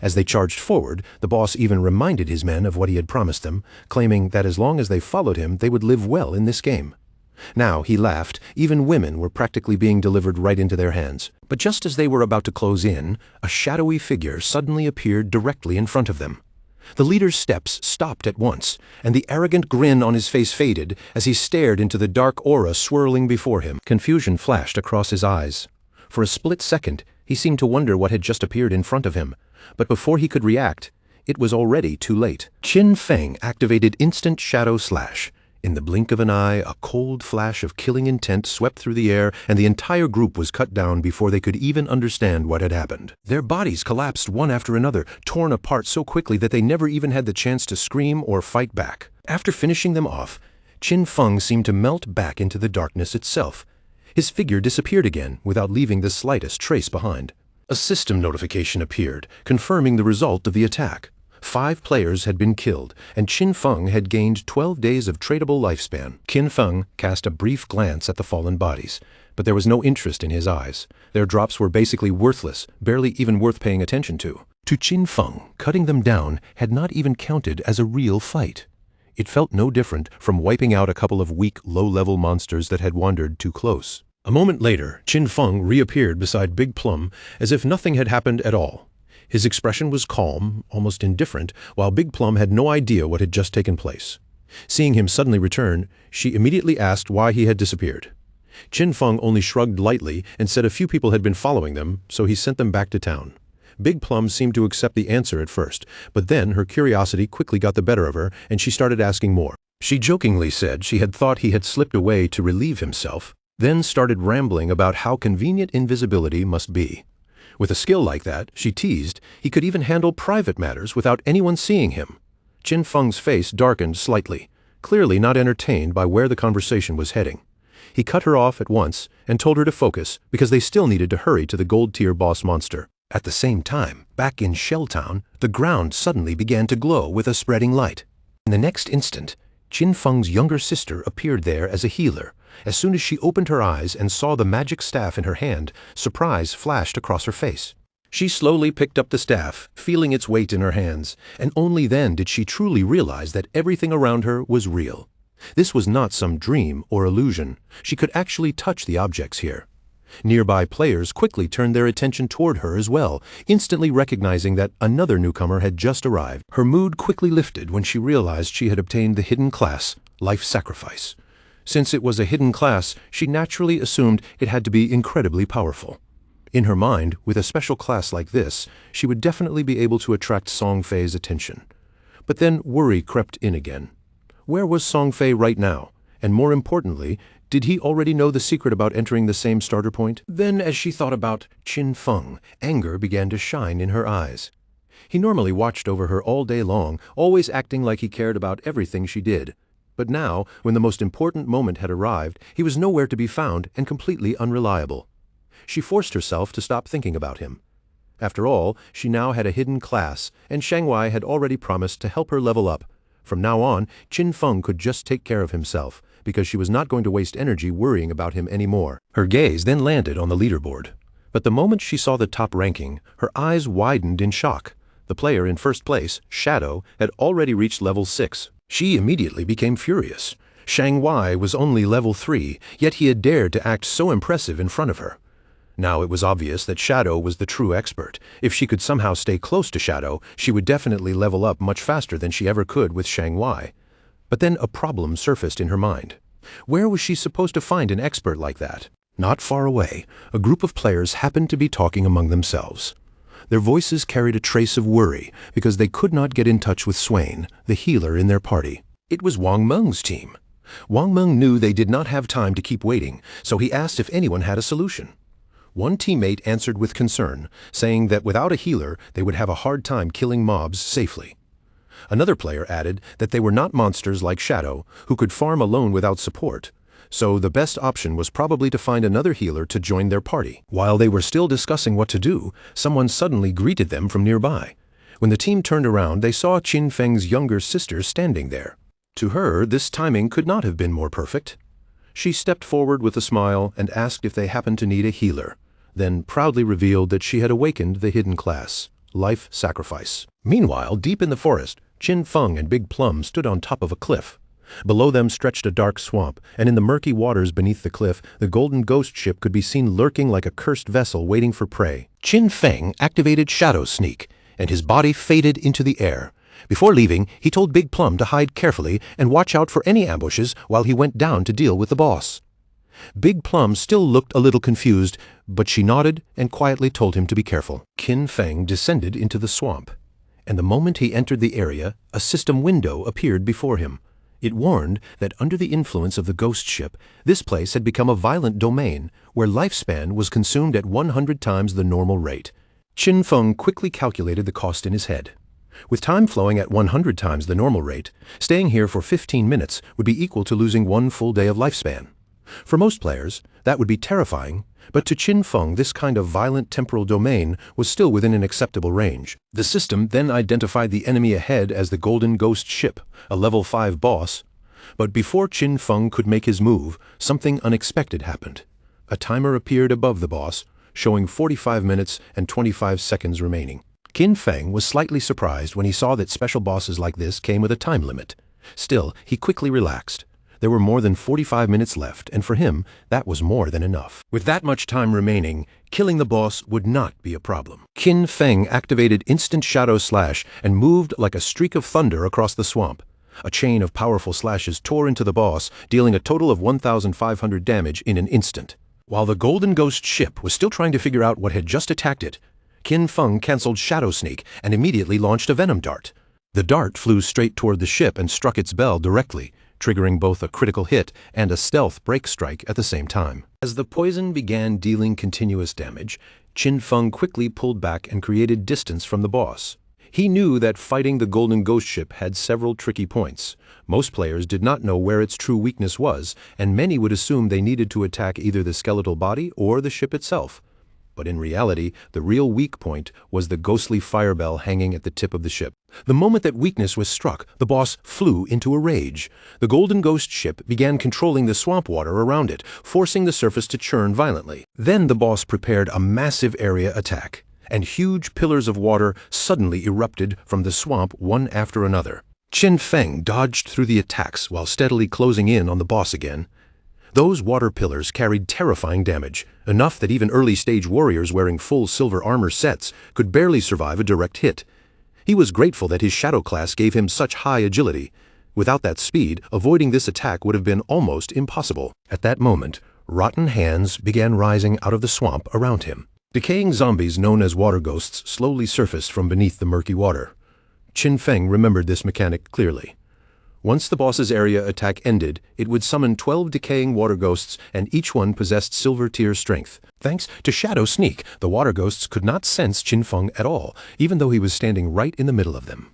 As they charged forward, the boss even reminded his men of what he had promised them, claiming that as long as they followed him, they would live well in this game. Now, he laughed, even women were practically being delivered right into their hands. But just as they were about to close in, a shadowy figure suddenly appeared directly in front of them. The leader's steps stopped at once, and the arrogant grin on his face faded as he stared into the dark aura swirling before him. Confusion flashed across his eyes. For a split second, he seemed to wonder what had just appeared in front of him. But before he could react, it was already too late. Qin Feng activated Instant Shadow Slash. In the blink of an eye, a cold flash of killing intent swept through the air, and the entire group was cut down before they could even understand what had happened. Their bodies collapsed one after another, torn apart so quickly that they never even had the chance to scream or fight back. After finishing them off, Qin Feng seemed to melt back into the darkness itself. His figure disappeared again without leaving the slightest trace behind. A system notification appeared, confirming the result of the attack. 5 players had been killed, and Qin Feng had gained 12 days of tradable lifespan. Qin Feng cast a brief glance at the fallen bodies, but there was no interest in his eyes. Their drops were basically worthless, barely even worth paying attention to. To Qin Feng, cutting them down had not even counted as a real fight. It felt no different from wiping out a couple of weak, low-level monsters that had wandered too close. A moment later, Qin Feng reappeared beside Big Plum as if nothing had happened at all. His expression was calm, almost indifferent, while Big Plum had no idea what had just taken place. Seeing him suddenly return, she immediately asked why he had disappeared. Qin Feng only shrugged lightly and said a few people had been following them, so he sent them back to town. Big Plum seemed to accept the answer at first, but then her curiosity quickly got the better of her, and she started asking more. She jokingly said she had thought he had slipped away to relieve himself, then started rambling about how convenient invisibility must be. With a skill like that, she teased, he could even handle private matters without anyone seeing him. Qin Feng's face darkened slightly, clearly not entertained by where the conversation was heading. He cut her off at once and told her to focus because they still needed to hurry to the gold-tier boss monster. At the same time, back in Shelltown, the ground suddenly began to glow with a spreading light. In the next instant, Qin Feng's younger sister appeared there as a healer. As soon as she opened her eyes and saw the magic staff in her hand, surprise flashed across her face. She slowly picked up the staff, feeling its weight in her hands, and only then did she truly realize that everything around her was real. This was not some dream or illusion. She could actually touch the objects here. Nearby players quickly turned their attention toward her as well, instantly recognizing that another newcomer had just arrived. Her mood quickly lifted when she realized she had obtained the hidden class, Life Sacrifice. Since it was a hidden class, she naturally assumed it had to be incredibly powerful. In her mind, with a special class like this, she would definitely be able to attract Song Fei's attention. But then worry crept in again. Where was Song Fei right now? And more importantly, did he already know the secret about entering the same starter point? Then, as she thought about Qin Feng, anger began to shine in her eyes. He normally watched over her all day long, always acting like he cared about everything she did. But now, when the most important moment had arrived, he was nowhere to be found and completely unreliable. She forced herself to stop thinking about him. After all, she now had a hidden class, and Shanghai had already promised to help her level up. From now on, Qin Feng could just take care of himself, because she was not going to waste energy worrying about him anymore. Her gaze then landed on the leaderboard. But the moment she saw the top ranking, her eyes widened in shock. The player in first place, Shadow, had already reached level 6. She immediately became furious. Shanghai was only level 3, yet he had dared to act so impressive in front of her. Now it was obvious that Shadow was the true expert. If she could somehow stay close to Shadow, she would definitely level up much faster than she ever could with Shanghai. But then a problem surfaced in her mind. Where was she supposed to find an expert like that? Not far away, a group of players happened to be talking among themselves. Their voices carried a trace of worry because they could not get in touch with Swain, the healer in their party. It was Wang Meng's team. Wang Meng knew they did not have time to keep waiting, so he asked if anyone had a solution. One teammate answered with concern, saying that without a healer, they would have a hard time killing mobs safely. Another player added that they were not monsters like Shadow, who could farm alone without support, so the best option was probably to find another healer to join their party. While they were still discussing what to do, someone suddenly greeted them from nearby. When the team turned around, they saw Qin Feng's younger sister standing there. To her, this timing could not have been more perfect. She stepped forward with a smile and asked if they happened to need a healer, then proudly revealed that she had awakened the hidden class, Life Sacrifice. Meanwhile, deep in the forest, Qin Feng and Big Plum stood on top of a cliff. Below them stretched a dark swamp, and in the murky waters beneath the cliff, the golden ghost ship could be seen lurking like a cursed vessel waiting for prey. Qin Feng activated Shadow Sneak, and his body faded into the air. Before leaving, he told Big Plum to hide carefully and watch out for any ambushes while he went down to deal with the boss. Big Plum still looked a little confused, but she nodded and quietly told him to be careful. Qin Feng descended into the swamp, and the moment he entered the area, a system window appeared before him. It warned that under the influence of the ghost ship, this place had become a violent domain where lifespan was consumed at 100 times the normal rate. Qin Feng quickly calculated the cost in his head. With time flowing at 100 times the normal rate, staying here for 15 minutes would be equal to losing 1 full day of lifespan. For most players, that would be terrifying, but to Qin Feng this kind of violent temporal domain was still within an acceptable range. The system then identified the enemy ahead as the Golden Ghost Ship, a level 5 boss. But before Qin Feng could make his move, something unexpected happened. A timer appeared above the boss, showing 45 minutes and 25 seconds remaining. Qin Feng was slightly surprised when he saw that special bosses like this came with a time limit. Still, he quickly relaxed. There were more than 45 minutes left, and for him, that was more than enough. With that much time remaining, killing the boss would not be a problem. Qin Feng activated Instant Shadow Slash and moved like a streak of thunder across the swamp. A chain of powerful slashes tore into the boss, dealing a total of 1,500 damage in an instant. While the Golden Ghost Ship was still trying to figure out what had just attacked it, Qin Feng cancelled Shadow Sneak and immediately launched a Venom Dart. The dart flew straight toward the ship and struck its bell directly, triggering both a critical hit and a stealth break strike at the same time. As the poison began dealing continuous damage, Qin Feng quickly pulled back and created distance from the boss. He knew that fighting the Golden Ghost Ship had several tricky points. Most players did not know where its true weakness was, and many would assume they needed to attack either the skeletal body or the ship itself. But in reality, the real weak point was the ghostly fire bell hanging at the tip of the ship. The moment that weakness was struck, the boss flew into a rage. The Golden Ghost Ship began controlling the swamp water around it, forcing the surface to churn violently. Then the boss prepared a massive area attack, and huge pillars of water suddenly erupted from the swamp one after another. Qin Feng dodged through the attacks while steadily closing in on the boss again. Those water pillars carried terrifying damage, enough that even early-stage warriors wearing full silver armor sets could barely survive a direct hit. He was grateful that his Shadow class gave him such high agility. Without that speed, avoiding this attack would have been almost impossible. At that moment, rotten hands began rising out of the swamp around him. Decaying zombies known as water ghosts slowly surfaced from beneath the murky water. Qin Feng remembered this mechanic clearly. Once the boss's area attack ended, it would summon 12 decaying water ghosts, and each one possessed silver tier strength. Thanks to Shadow Sneak, the water ghosts could not sense Qin Feng at all, even though he was standing right in the middle of them.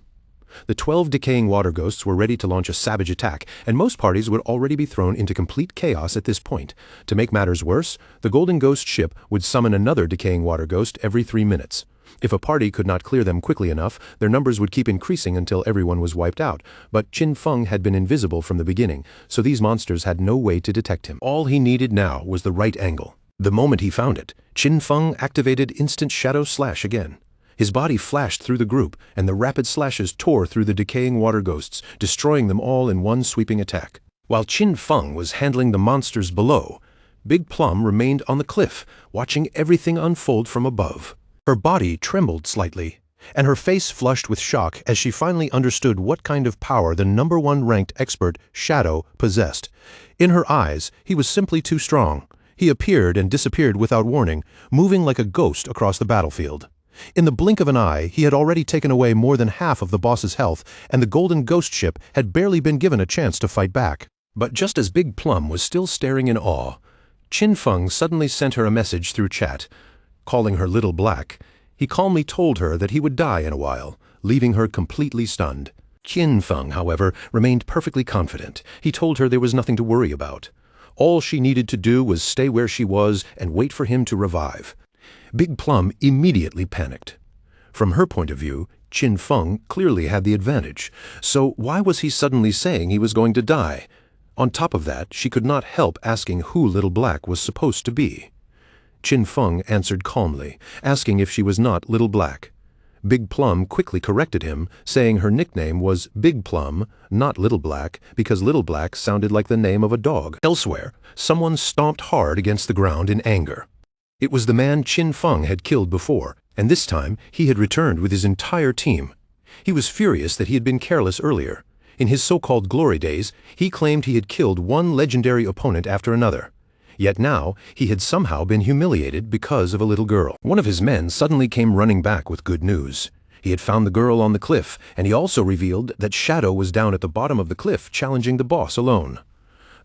The 12 decaying water ghosts were ready to launch a savage attack, and most parties would already be thrown into complete chaos at this point. To make matters worse, the Golden Ghost Ship would summon another decaying water ghost every 3 minutes. If a party could not clear them quickly enough, their numbers would keep increasing until everyone was wiped out, but Qin Feng had been invisible from the beginning, so these monsters had no way to detect him. All he needed now was the right angle. The moment he found it, Qin Feng activated Instant Shadow Slash again. His body flashed through the group, and the rapid slashes tore through the decaying water ghosts, destroying them all in one sweeping attack. While Qin Feng was handling the monsters below, Big Plum remained on the cliff, watching everything unfold from above. Her body trembled slightly, and her face flushed with shock as she finally understood what kind of power the #1 ranked expert, Shadow, possessed. In her eyes, he was simply too strong. He appeared and disappeared without warning, moving like a ghost across the battlefield. In the blink of an eye, he had already taken away more than half of the boss's health, and the Golden Ghost Ship had barely been given a chance to fight back. But just as Big Plum was still staring in awe, Qin Feng suddenly sent her a message through chat. Calling her Little Black, he calmly told her that he would die in a while, leaving her completely stunned. Qin Feng, however, remained perfectly confident. He told her there was nothing to worry about. All she needed to do was stay where she was and wait for him to revive. Big Plum immediately panicked. From her point of view, Qin Feng clearly had the advantage, so why was he suddenly saying he was going to die? On top of that, she could not help asking who Little Black was supposed to be. Qin Feng answered calmly, asking if she was not Little Black. Big Plum quickly corrected him, saying her nickname was Big Plum, not Little Black, because Little Black sounded like the name of a dog. Elsewhere, someone stomped hard against the ground in anger. It was the man Qin Feng had killed before, and this time he had returned with his entire team. He was furious that he had been careless earlier. In his so-called glory days, he claimed he had killed one legendary opponent after another. Yet now, he had somehow been humiliated because of a little girl. One of his men suddenly came running back with good news. He had found the girl on the cliff, and he also revealed that Shadow was down at the bottom of the cliff challenging the boss alone.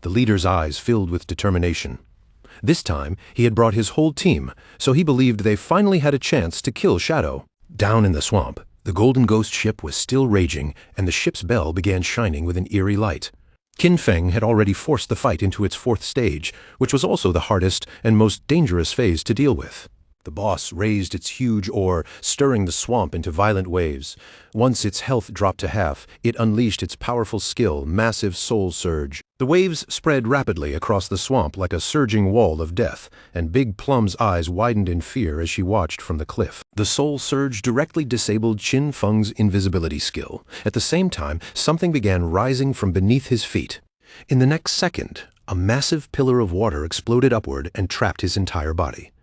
The leader's eyes filled with determination. This time, he had brought his whole team, so he believed they finally had a chance to kill Shadow. Down in the swamp, the Golden Ghost Ship was still raging, and the ship's bell began shining with an eerie light. Qin Feng had already forced the fight into its fourth stage, which was also the hardest and most dangerous phase to deal with. The boss raised its huge oar, stirring the swamp into violent waves. Once its health dropped to half, it unleashed its powerful skill, Massive Soul Surge. The waves spread rapidly across the swamp like a surging wall of death, and Big Plum's eyes widened in fear as she watched from the cliff. The Soul Surge directly disabled Qin Feng's invisibility skill. At the same time, something began rising from beneath his feet. In the next second, a massive pillar of water exploded upward and trapped his entire body.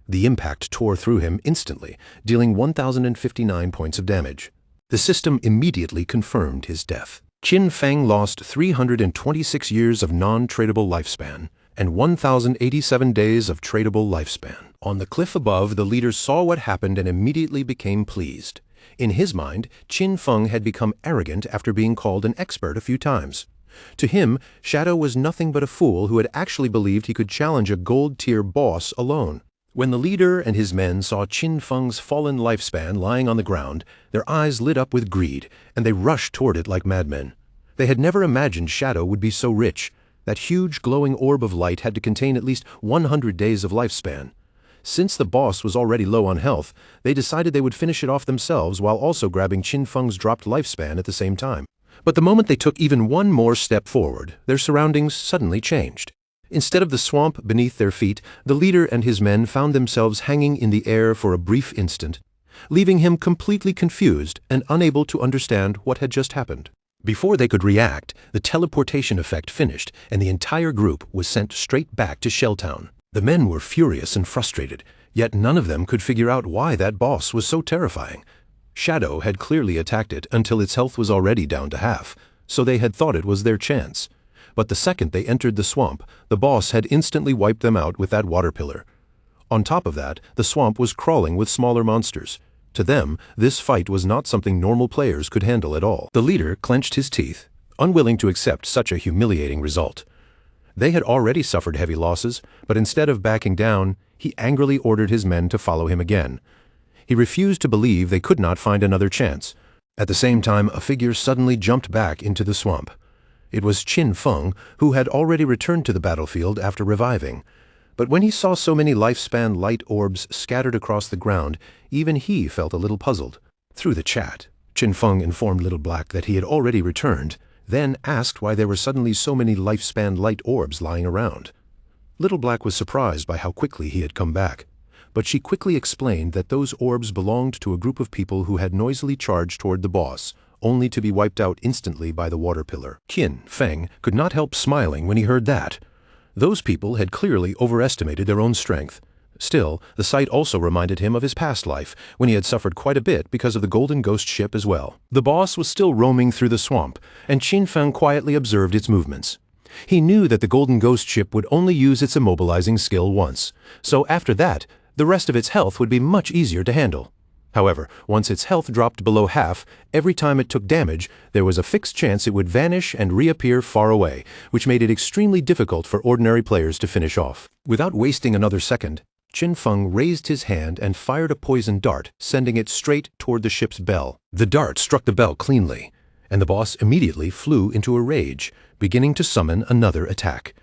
The impact tore through him instantly, dealing 1,059 points of damage. The system immediately confirmed his death. Qin Feng lost 326 years of non-tradable lifespan and 1,087 days of tradable lifespan. On the cliff above, the leader saw what happened and immediately became pleased. In his mind, Qin Feng had become arrogant after being called an expert a few times. To him, Shadow was nothing but a fool who had actually believed he could challenge a gold-tier boss alone. When the leader and his men saw Qin Feng's fallen lifespan lying on the ground, their eyes lit up with greed, and they rushed toward it like madmen. They had never imagined Shadow would be so rich. That huge glowing orb of light had to contain at least 100 days of lifespan. Since the boss was already low on health, they decided they would finish it off themselves while also grabbing Qin Feng's dropped lifespan at the same time. But the moment they took even one more step forward, their surroundings suddenly changed. Instead of the swamp beneath their feet, the leader and his men found themselves hanging in the air for a brief instant, leaving him completely confused and unable to understand what had just happened. Before they could react, the teleportation effect finished, and the entire group was sent straight back to Shelltown. The men were furious and frustrated, yet none of them could figure out why that boss was so terrifying. Shadow had clearly attacked it until its health was already down to half, so they had thought it was their chance. But the second they entered the swamp, the boss had instantly wiped them out with that water pillar. On top of that, the swamp was crawling with smaller monsters. To them, this fight was not something normal players could handle at all. The leader clenched his teeth, unwilling to accept such a humiliating result. They had already suffered heavy losses, but instead of backing down, he angrily ordered his men to follow him again. He refused to believe they could not find another chance. At the same time, a figure suddenly jumped back into the swamp. It was Qin Feng, who had already returned to the battlefield after reviving. But when he saw so many lifespan light orbs scattered across the ground, even he felt a little puzzled. Through the chat, Qin Feng informed Little Black that he had already returned, then asked why there were suddenly so many lifespan light orbs lying around. Little Black was surprised by how quickly he had come back, but she quickly explained that those orbs belonged to a group of people who had noisily charged toward the boss, only to be wiped out instantly by the water pillar. Qin Feng could not help smiling when he heard that. Those people had clearly overestimated their own strength. Still, the sight also reminded him of his past life, when he had suffered quite a bit because of the Golden Ghost Ship as well. The boss was still roaming through the swamp, and Qin Feng quietly observed its movements. He knew that the Golden Ghost ship would only use its immobilizing skill once, so after that, the rest of its health would be much easier to handle. However, once its health dropped below half, every time it took damage, there was a fixed chance it would vanish and reappear far away, which made it extremely difficult for ordinary players to finish off. Without wasting another second, Qin Feng raised his hand and fired a poison dart, sending it straight toward the ship's bell. The dart struck the bell cleanly, and the boss immediately flew into a rage, beginning to summon another attack.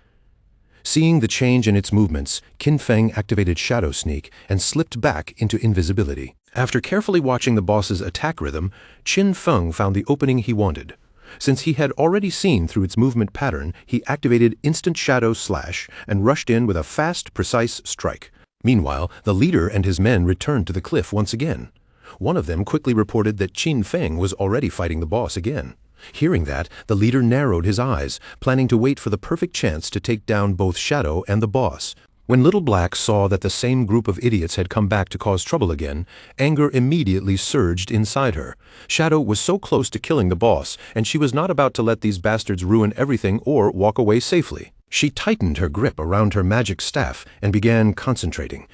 Seeing the change in its movements, Qin Feng activated Shadow Sneak and slipped back into invisibility. After carefully watching the boss's attack rhythm, Qin Feng found the opening he wanted. Since he had already seen through its movement pattern, he activated Instant Shadow Slash and rushed in with a fast, precise strike. Meanwhile, the leader and his men returned to the cliff once again. One of them quickly reported that Qin Feng was already fighting the boss again. Hearing that, the leader narrowed his eyes, planning to wait for the perfect chance to take down both Shadow and the boss. When Little Black saw that the same group of idiots had come back to cause trouble again, anger immediately surged inside her. Shadow was so close to killing the boss, and she was not about to let these bastards ruin everything or walk away safely. She tightened her grip around her magic staff and began concentrating.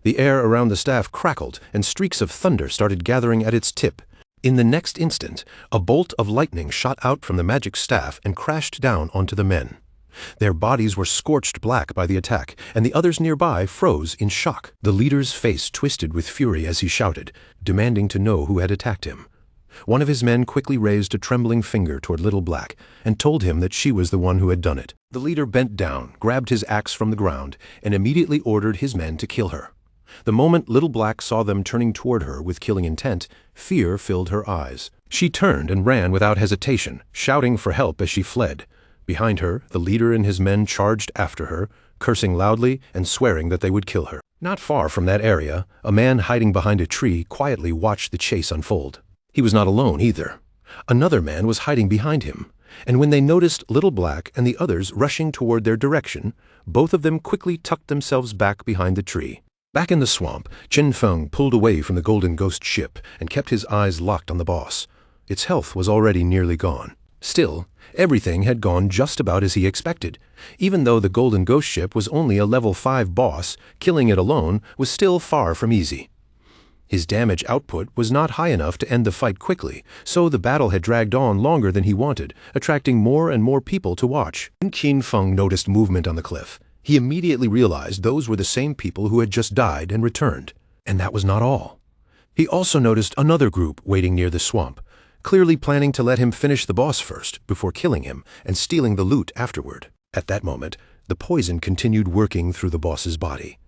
The air around the staff crackled, and streaks of thunder started gathering at its tip. In the next instant, a bolt of lightning shot out from the magic staff and crashed down onto the men. Their bodies were scorched black by the attack, and the others nearby froze in shock. The leader's face twisted with fury as he shouted, demanding to know who had attacked him. One of his men quickly raised a trembling finger toward Little Black and told him that she was the one who had done it. The leader bent down, grabbed his axe from the ground, and immediately ordered his men to kill her. The moment Little Black saw them turning toward her with killing intent, fear filled her eyes. She turned and ran without hesitation, shouting for help as she fled. Behind her, the leader and his men charged after her, cursing loudly and swearing that they would kill her. Not far from that area, a man hiding behind a tree quietly watched the chase unfold. He was not alone either. Another man was hiding behind him, and when they noticed Little Black and the others rushing toward their direction, both of them quickly tucked themselves back behind the tree. Back in the swamp, Qin Feng pulled away from the Golden Ghost ship and kept his eyes locked on the boss. Its health was already nearly gone. Still, everything had gone just about as he expected. Even though the Golden Ghost ship was only a level 5 boss, killing it alone was still far from easy. His damage output was not high enough to end the fight quickly, so the battle had dragged on longer than he wanted, attracting more and more people to watch. When Qin Feng noticed movement on the cliff, he immediately realized those were the same people who had just died and returned. And that was not all. He also noticed another group waiting near the swamp, clearly planning to let him finish the boss first before killing him and stealing the loot afterward. At that moment, the poison continued working through the boss's body.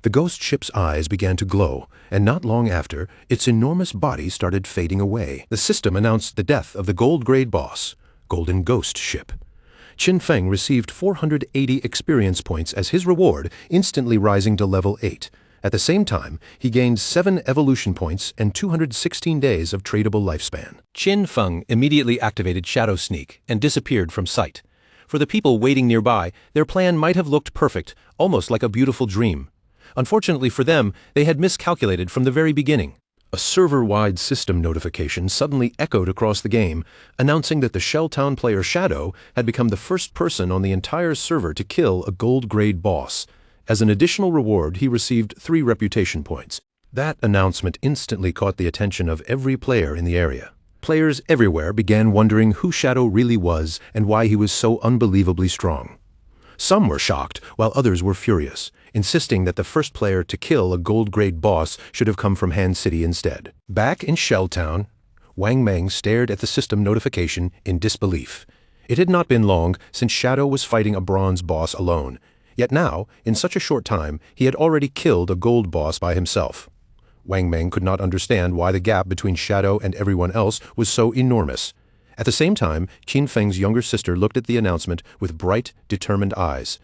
The ghost ship's eyes began to glow, and not long after, its enormous body started fading away. The system announced the death of the gold-grade boss, Golden Ghost Ship. Qin Feng received 480 experience points as his reward, instantly rising to level 8. At the same time, he gained 7 evolution points and 216 days of tradable lifespan. Qin Feng immediately activated Shadow Sneak and disappeared from sight. For the people waiting nearby, their plan might have looked perfect, almost like a beautiful dream. Unfortunately for them, they had miscalculated from the very beginning. A server-wide system notification suddenly echoed across the game, announcing that the Shelltown player Shadow had become the first person on the entire server to kill a gold-grade boss. As an additional reward, he received 3 reputation points. That announcement instantly caught the attention of every player in the area. Players everywhere began wondering who Shadow really was and why he was so unbelievably strong. Some were shocked, while others were furious, insisting that the first player to kill a gold-grade boss should have come from Han City instead. Back in Shelltown, Wang Meng stared at the system notification in disbelief. It had not been long since Shadow was fighting a bronze boss alone, yet now, in such a short time, he had already killed a gold boss by himself. Wang Meng could not understand why the gap between Shadow and everyone else was so enormous. At the same time, Qin Feng's younger sister looked at the announcement with bright, determined eyes.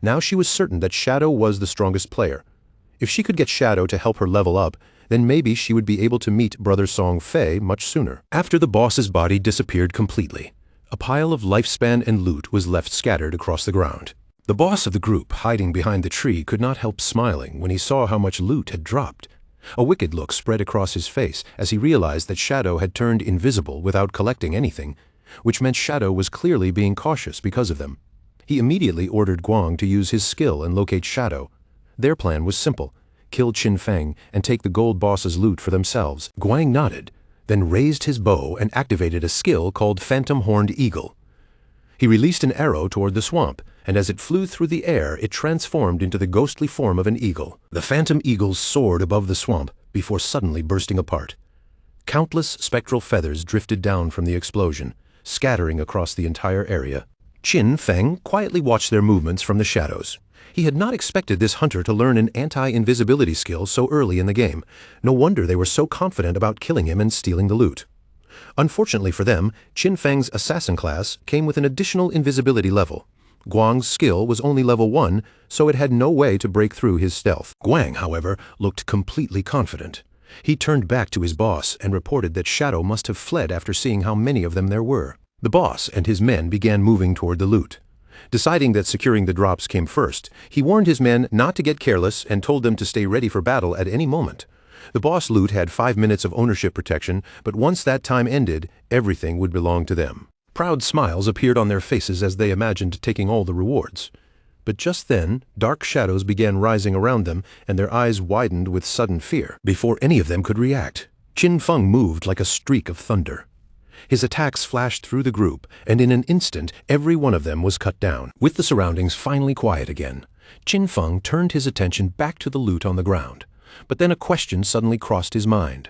Now she was certain that Shadow was the strongest player. If she could get Shadow to help her level up, then maybe she would be able to meet Brother Song Fei much sooner. After the boss's body disappeared completely, a pile of lifespan and loot was left scattered across the ground. The boss of the group, hiding behind the tree, could not help smiling when he saw how much loot had dropped. A wicked look spread across his face as he realized that Shadow had turned invisible without collecting anything, which meant Shadow was clearly being cautious because of them. He immediately ordered Guang to use his skill and locate Shadow. Their plan was simple: kill Qin Feng and take the gold boss's loot for themselves. Guang nodded, then raised his bow and activated a skill called Phantom Horned Eagle. He released an arrow toward the swamp, and as it flew through the air, it transformed into the ghostly form of an eagle. The phantom eagle soared above the swamp before suddenly bursting apart. Countless spectral feathers drifted down from the explosion, scattering across the entire area. Qin Feng quietly watched their movements from the shadows. He had not expected this hunter to learn an anti-invisibility skill so early in the game. No wonder they were so confident about killing him and stealing the loot. Unfortunately for them, Qin Feng's assassin class came with an additional invisibility level. Guang's skill was only level 1, so it had no way to break through his stealth. Guang, however, looked completely confident. He turned back to his boss and reported that Shadow must have fled after seeing how many of them there were. The boss and his men began moving toward the loot. Deciding that securing the drops came first, he warned his men not to get careless and told them to stay ready for battle at any moment. The boss loot had 5 minutes of ownership protection, but once that time ended, everything would belong to them. Proud smiles appeared on their faces as they imagined taking all the rewards. But just then, dark shadows began rising around them, and their eyes widened with sudden fear. Before any of them could react, Qin Feng moved like a streak of thunder. His attacks flashed through the group, and in an instant, every one of them was cut down. With the surroundings finally quiet again, Qin Feng turned his attention back to the loot on the ground. But then a question suddenly crossed his mind.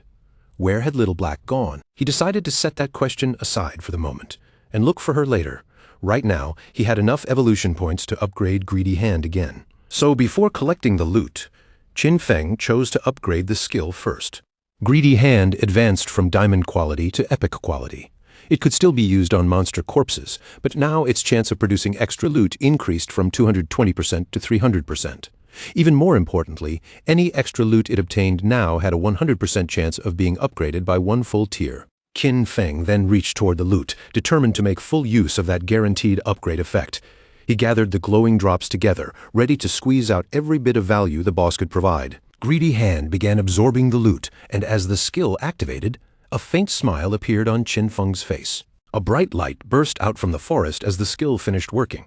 Where had Little Black gone? He decided to set that question aside for the moment, and look for her later. Right now, he had enough evolution points to upgrade Greedy Hand again. So before collecting the loot, Qin Feng chose to upgrade the skill first. Greedy Hand advanced from diamond quality to epic quality. It could still be used on monster corpses, but now its chance of producing extra loot increased from 220% to 300%. Even more importantly, any extra loot it obtained now had a 100% chance of being upgraded by 1 full tier. Qin Feng then reached toward the loot, determined to make full use of that guaranteed upgrade effect. He gathered the glowing drops together, ready to squeeze out every bit of value the boss could provide. Greedy Hand began absorbing the loot, and as the skill activated, a faint smile appeared on Qin Feng's face. A bright light burst out from the forest as the skill finished working.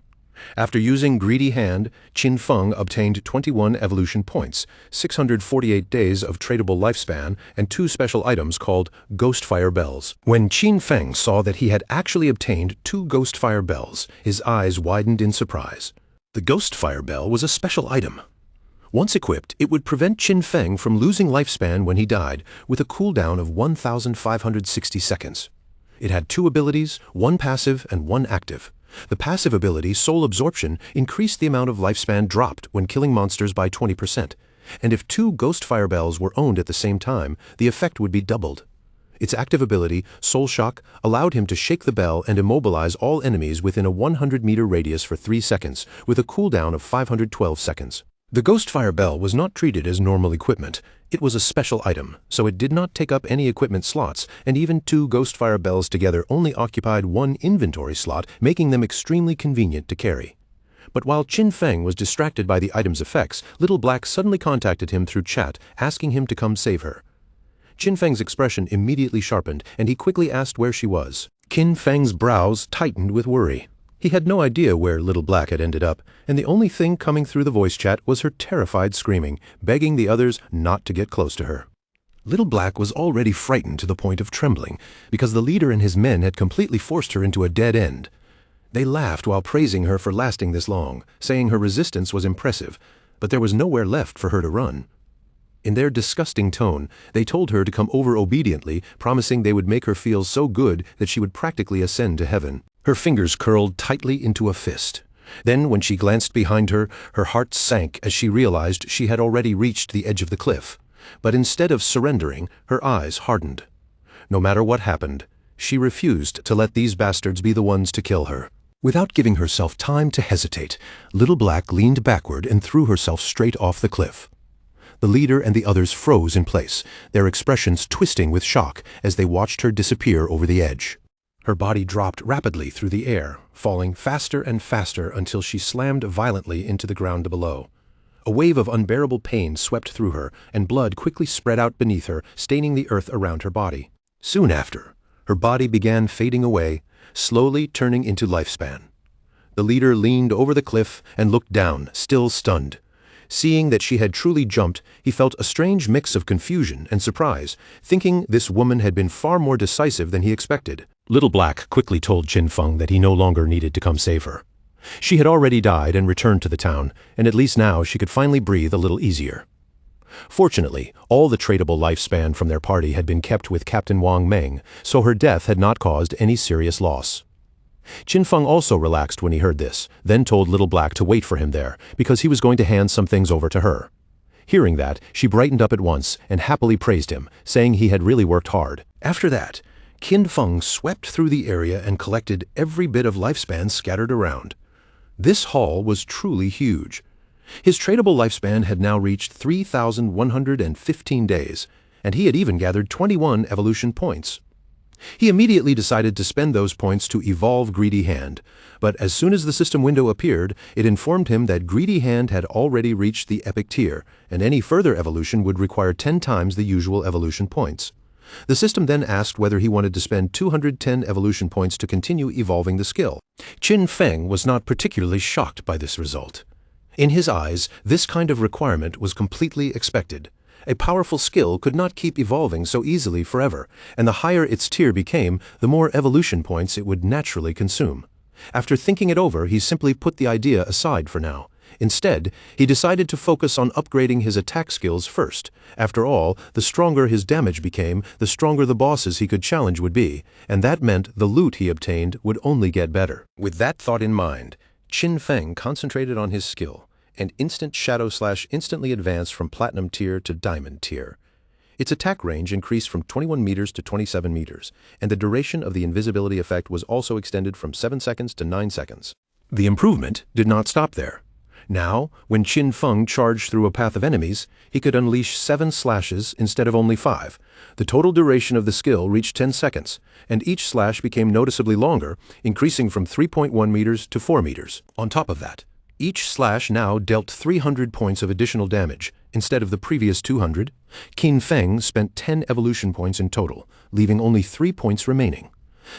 After using Greedy Hand, Qin Feng obtained 21 evolution points, 648 days of tradable lifespan, and 2 special items called Ghostfire Bells. When Qin Feng saw that he had actually obtained 2 Ghostfire Bells, his eyes widened in surprise. The Ghostfire Bell was a special item. Once equipped, it would prevent Qin Feng from losing lifespan when he died, with a cooldown of 1,560 seconds. It had 2 abilities, 1 passive and 1 active. The passive ability, Soul Absorption, increased the amount of lifespan dropped when killing monsters by 20%, and if 2 Ghostfire Bells were owned at the same time, the effect would be doubled. Its active ability, Soul Shock, allowed him to shake the bell and immobilize all enemies within a 100-meter radius for 3 seconds, with a cooldown of 512 seconds. The Ghostfire Bell was not treated as normal equipment. It was a special item, so it did not take up any equipment slots, and even 2 Ghostfire Bells together only occupied 1 inventory slot, making them extremely convenient to carry. But while Qin Feng was distracted by the item's effects, Little Black suddenly contacted him through chat, asking him to come save her. Qin Feng's expression immediately sharpened, and he quickly asked where she was. Qin Feng's brows tightened with worry. He had no idea where Little Black had ended up, and the only thing coming through the voice chat was her terrified screaming, begging the others not to get close to her. Little Black was already frightened to the point of trembling, because the leader and his men had completely forced her into a dead end. They laughed while praising her for lasting this long, saying her resistance was impressive, but there was nowhere left for her to run. In their disgusting tone, they told her to come over obediently, promising they would make her feel so good that she would practically ascend to heaven. Her fingers curled tightly into a fist. Then, when she glanced behind her, her heart sank as she realized she had already reached the edge of the cliff. But instead of surrendering, her eyes hardened. No matter what happened, she refused to let these bastards be the ones to kill her. Without giving herself time to hesitate, Little Black leaned backward and threw herself straight off the cliff. The leader and the others froze in place, their expressions twisting with shock as they watched her disappear over the edge. Her body dropped rapidly through the air, falling faster and faster until she slammed violently into the ground below. A wave of unbearable pain swept through her, and blood quickly spread out beneath her, staining the earth around her body. Soon after, her body began fading away, slowly turning into lifespan. The leader leaned over the cliff and looked down, still stunned. Seeing that she had truly jumped, he felt a strange mix of confusion and surprise, thinking this woman had been far more decisive than he expected. Little Black quickly told Qin Feng that he no longer needed to come save her. She had already died and returned to the town, and at least now she could finally breathe a little easier. Fortunately, all the tradable lifespan from their party had been kept with Captain Wang Meng, so her death had not caused any serious loss. Qin Feng also relaxed when he heard this, then told Little Black to wait for him there, because he was going to hand some things over to her. Hearing that, she brightened up at once and happily praised him, saying he had really worked hard. After that, Qin Feng swept through the area and collected every bit of lifespan scattered around. This haul was truly huge. His tradable lifespan had now reached 3,115 days, and he had even gathered 21 evolution points. He immediately decided to spend those points to evolve Greedy Hand, but as soon as the system window appeared, it informed him that Greedy Hand had already reached the epic tier, and any further evolution would require 10 times the usual evolution points. The system then asked whether he wanted to spend 210 evolution points to continue evolving the skill. Qin Feng was not particularly shocked by this result. In his eyes, this kind of requirement was completely expected. A powerful skill could not keep evolving so easily forever, and the higher its tier became, the more evolution points it would naturally consume. After thinking it over, he simply put the idea aside for now. Instead, he decided to focus on upgrading his attack skills first. After all, the stronger his damage became, the stronger the bosses he could challenge would be, and that meant the loot he obtained would only get better. With that thought in mind, Qin Feng concentrated on his skill, and Instant Shadow Slash instantly advanced from Platinum tier to Diamond tier. Its attack range increased from 21 meters to 27 meters, and the duration of the invisibility effect was also extended from 7 seconds to 9 seconds. The improvement did not stop there. Now, when Qin Feng charged through a path of enemies, he could unleash 7 slashes instead of only 5. The total duration of the skill reached 10 seconds, and each slash became noticeably longer, increasing from 3.1 meters to 4 meters. On top of that, each slash now dealt 300 points of additional damage, instead of the previous 200. Qin Feng spent 10 evolution points in total, leaving only 3 points remaining.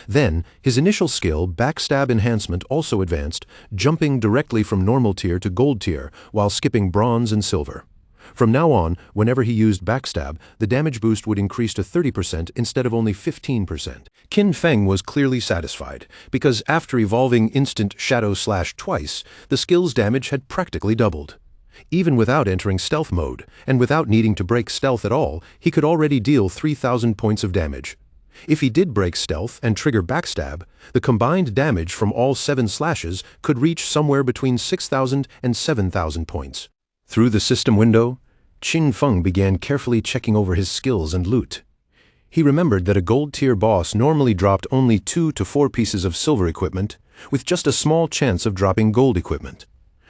Then, his initial skill, Backstab Enhancement, also advanced, jumping directly from normal tier to gold tier, while skipping bronze and silver. From now on, whenever he used Backstab, the damage boost would increase to 30% instead of only 15%. Qin Feng was clearly satisfied, because after evolving Instant Shadow Slash twice, the skill's damage had practically doubled. Even without entering stealth mode, and without needing to break stealth at all, he could already deal 3,000 points of damage. If he did break stealth and trigger Backstab, the combined damage from all 7 slashes could reach somewhere between 6,000 and 7,000 points. Through the system window, Qin Feng began carefully checking over his skills and loot. He remembered that a gold-tier boss normally dropped only 2 to 4 pieces of silver equipment, with just a small chance of dropping gold equipment.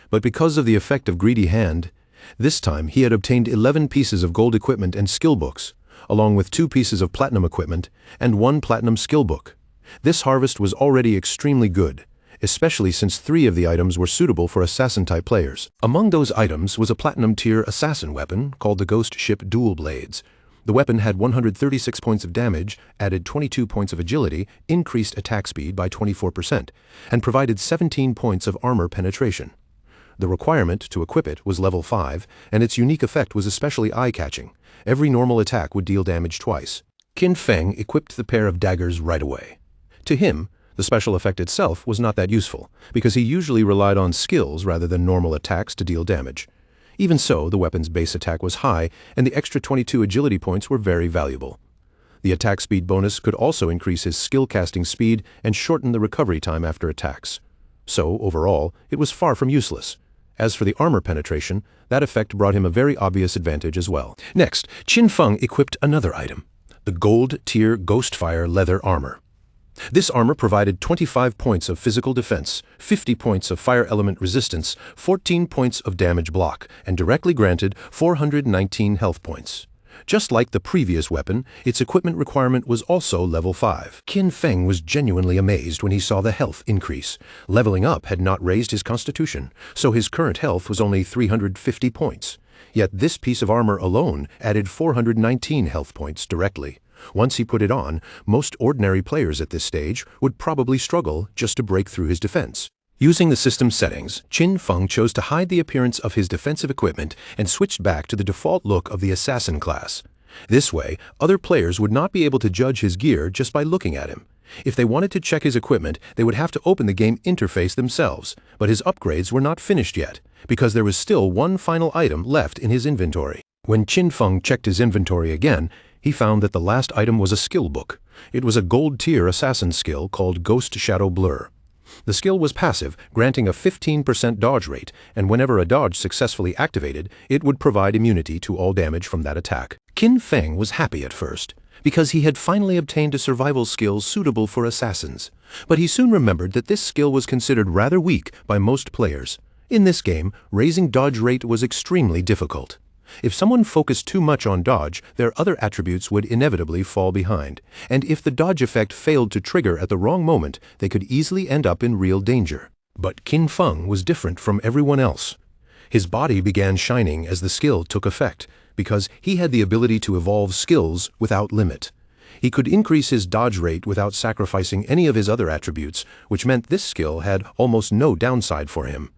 But because of the effect of Greedy Hand, this time he had obtained 11 pieces of gold equipment and skill books, along with 2 pieces of platinum equipment and 1 platinum skill book. This harvest was already extremely good, especially since 3 of the items were suitable for assassin-type players. Among those items was a platinum-tier assassin weapon called the Ghost Ship Dual Blades. The weapon had 136 points of damage, added 22 points of agility, increased attack speed by 24%, and provided 17 points of armor penetration. The requirement to equip it was level 5, and its unique effect was especially eye-catching. Every normal attack would deal damage twice. Qin Feng equipped the pair of daggers right away. To him, the special effect itself was not that useful, because he usually relied on skills rather than normal attacks to deal damage. Even so, the weapon's base attack was high, and the extra 22 agility points were very valuable. The attack speed bonus could also increase his skill casting speed and shorten the recovery time after attacks. So, overall, it was far from useless. As for the armor penetration, that effect brought him a very obvious advantage as well. Next, Qin Feng equipped another item, the gold-tier Ghostfire leather armor. This armor provided 25 points of physical defense, 50 points of fire element resistance, 14 points of damage block, and directly granted 419 health points. Just like the previous weapon, its equipment requirement was also level 5. Qin Feng was genuinely amazed when he saw the health increase. Leveling up had not raised his constitution, so his current health was only 350 points. Yet this piece of armor alone added 419 health points directly. Once he put it on, most ordinary players at this stage would probably struggle just to break through his defense. Using the system settings, Qin Feng chose to hide the appearance of his defensive equipment and switched back to the default look of the assassin class. This way, other players would not be able to judge his gear just by looking at him. If they wanted to check his equipment, they would have to open the game interface themselves, but his upgrades were not finished yet, because there was still one final item left in his inventory. When Qin Feng checked his inventory again, he found that the last item was a skill book. It was a gold-tier assassin skill called Ghost Shadow Blur. The skill was passive, granting a 15% dodge rate, and whenever a dodge successfully activated, it would provide immunity to all damage from that attack. Qin Feng was happy at first, because he had finally obtained a survival skill suitable for assassins. But he soon remembered that this skill was considered rather weak by most players. In this game, raising dodge rate was extremely difficult. If someone focused too much on dodge, their other attributes would inevitably fall behind, and if the dodge effect failed to trigger at the wrong moment, they could easily end up in real danger. But Qin Feng was different from everyone else. His body began shining as the skill took effect, because he had the ability to evolve skills without limit. He could increase his dodge rate without sacrificing any of his other attributes, which meant this skill had almost no downside for him.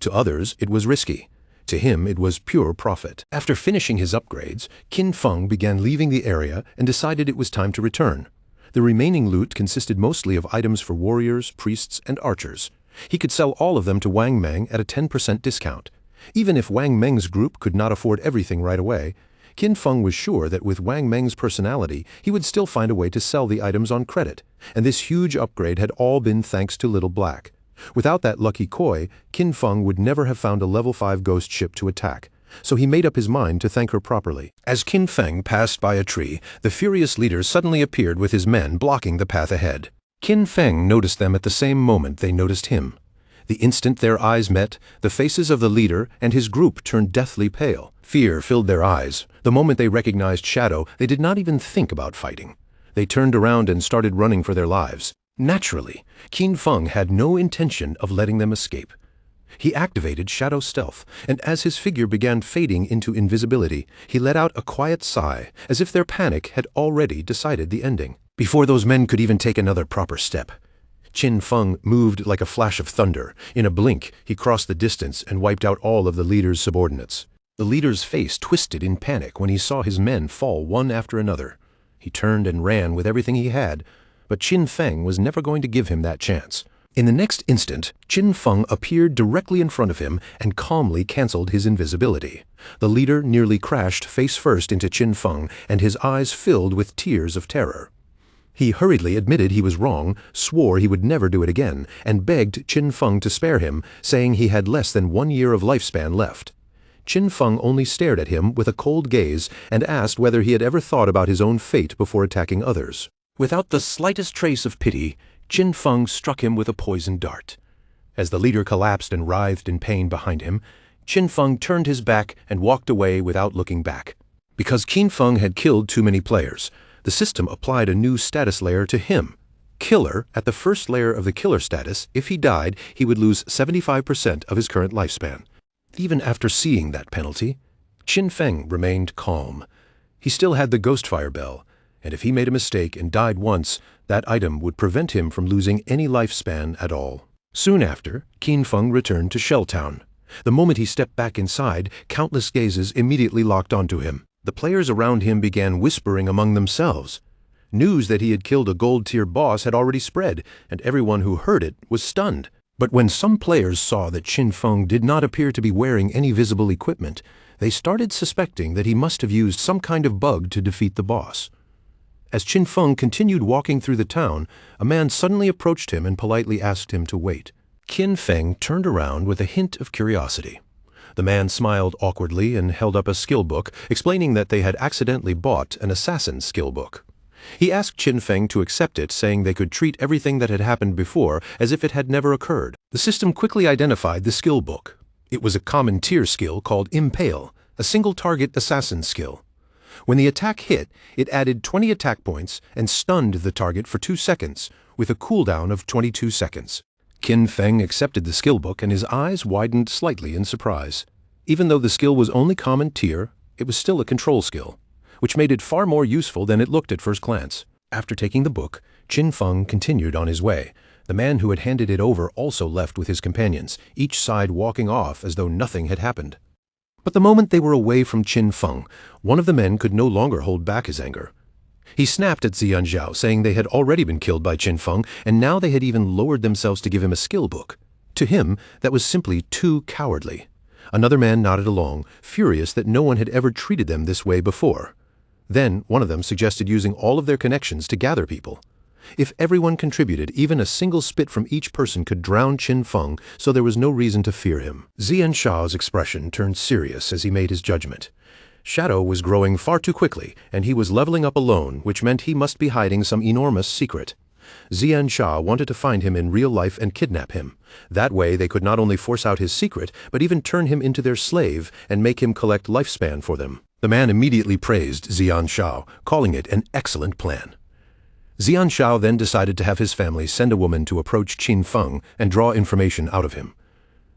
To others, it was risky. To him, it was pure profit. After finishing his upgrades, Qin Feng began leaving the area and decided it was time to return. The remaining loot consisted mostly of items for warriors, priests, and archers. He could sell all of them to Wang Meng at a 10% discount. Even if Wang Meng's group could not afford everything right away, Qin Feng was sure that with Wang Meng's personality, he would still find a way to sell the items on credit, and this huge upgrade had all been thanks to Little Black. Without that lucky koi, Qin Feng would never have found a level 5 ghost ship to attack, so he made up his mind to thank her properly. As Qin Feng passed by a tree, the furious leader suddenly appeared with his men blocking the path ahead. Qin Feng noticed them at the same moment they noticed him. The instant their eyes met, the faces of the leader and his group turned deathly pale. Fear filled their eyes. The moment they recognized Shadow, they did not even think about fighting. They turned around and started running for their lives. Naturally, Qin Feng had no intention of letting them escape. He activated Shadow Stealth, and as his figure began fading into invisibility, he let out a quiet sigh, as if their panic had already decided the ending. Before those men could even take another proper step, Qin Feng moved like a flash of thunder. In a blink, he crossed the distance and wiped out all of the leader's subordinates. The leader's face twisted in panic when he saw his men fall one after another. He turned and ran with everything he had, but Qin Feng was never going to give him that chance. In the next instant, Qin Feng appeared directly in front of him and calmly canceled his invisibility. The leader nearly crashed face first into Qin Feng, and his eyes filled with tears of terror. He hurriedly admitted he was wrong, swore he would never do it again, and begged Qin Feng to spare him, saying he had less than 1 year of lifespan left. Qin Feng only stared at him with a cold gaze and asked whether he had ever thought about his own fate before attacking others. Without the slightest trace of pity, Qin Feng struck him with a poisoned dart. As the leader collapsed and writhed in pain behind him, Qin Feng turned his back and walked away without looking back. Because Qin Feng had killed too many players, the system applied a new status layer to him. Killer, at the first layer of the killer status, if he died, he would lose 75% of his current lifespan. Even after seeing that penalty, Qin Feng remained calm. He still had the Ghostfire Bell, and if he made a mistake and died once, that item would prevent him from losing any lifespan at all. Soon after, Qin Feng returned to Shell Town. The moment he stepped back inside, countless gazes immediately locked onto him. The players around him began whispering among themselves. News that he had killed a gold-tier boss had already spread, and everyone who heard it was stunned. But when some players saw that Qin Feng did not appear to be wearing any visible equipment, they started suspecting that he must have used some kind of bug to defeat the boss. As Qin Feng continued walking through the town, a man suddenly approached him and politely asked him to wait. Qin Feng turned around with a hint of curiosity. The man smiled awkwardly and held up a skill book, explaining that they had accidentally bought an assassin's skill book. He asked Qin Feng to accept it, saying they could treat everything that had happened before as if it had never occurred. The system quickly identified the skill book. It was a common tier skill called Impale, a single-target assassin skill. When the attack hit, it added 20 attack points and stunned the target for 2 seconds, with a cooldown of 22 seconds. Qin Feng accepted the skill book and his eyes widened slightly in surprise. Even though the skill was only common tier, it was still a control skill, which made it far more useful than it looked at first glance. After taking the book, Qin Feng continued on his way, The man who had handed it over also left with his companions, each side walking off as though nothing had happened. But the moment they were away from Qin Feng, one of the men could no longer hold back his anger. He snapped at Xian Zhao, saying they had already been killed by Qin Feng, and now they had even lowered themselves to give him a skill book. To him, that was simply too cowardly. Another man nodded along, furious that no one had ever treated them this way before. Then one of them suggested using all of their connections to gather people. If everyone contributed, even a single spit from each person could drown Qin Feng, so there was no reason to fear him. Xian Zhao's expression turned serious as he made his judgment. Shadow was growing far too quickly, and he was leveling up alone, which meant he must be hiding some enormous secret. Xian Zhao wanted to find him in real life and kidnap him. That way they could not only force out his secret, but even turn him into their slave and make him collect lifespan for them. The man immediately praised Xian Zhao, calling it an excellent plan. Xian Zhao then decided to have his family send a woman to approach Qin Feng and draw information out of him.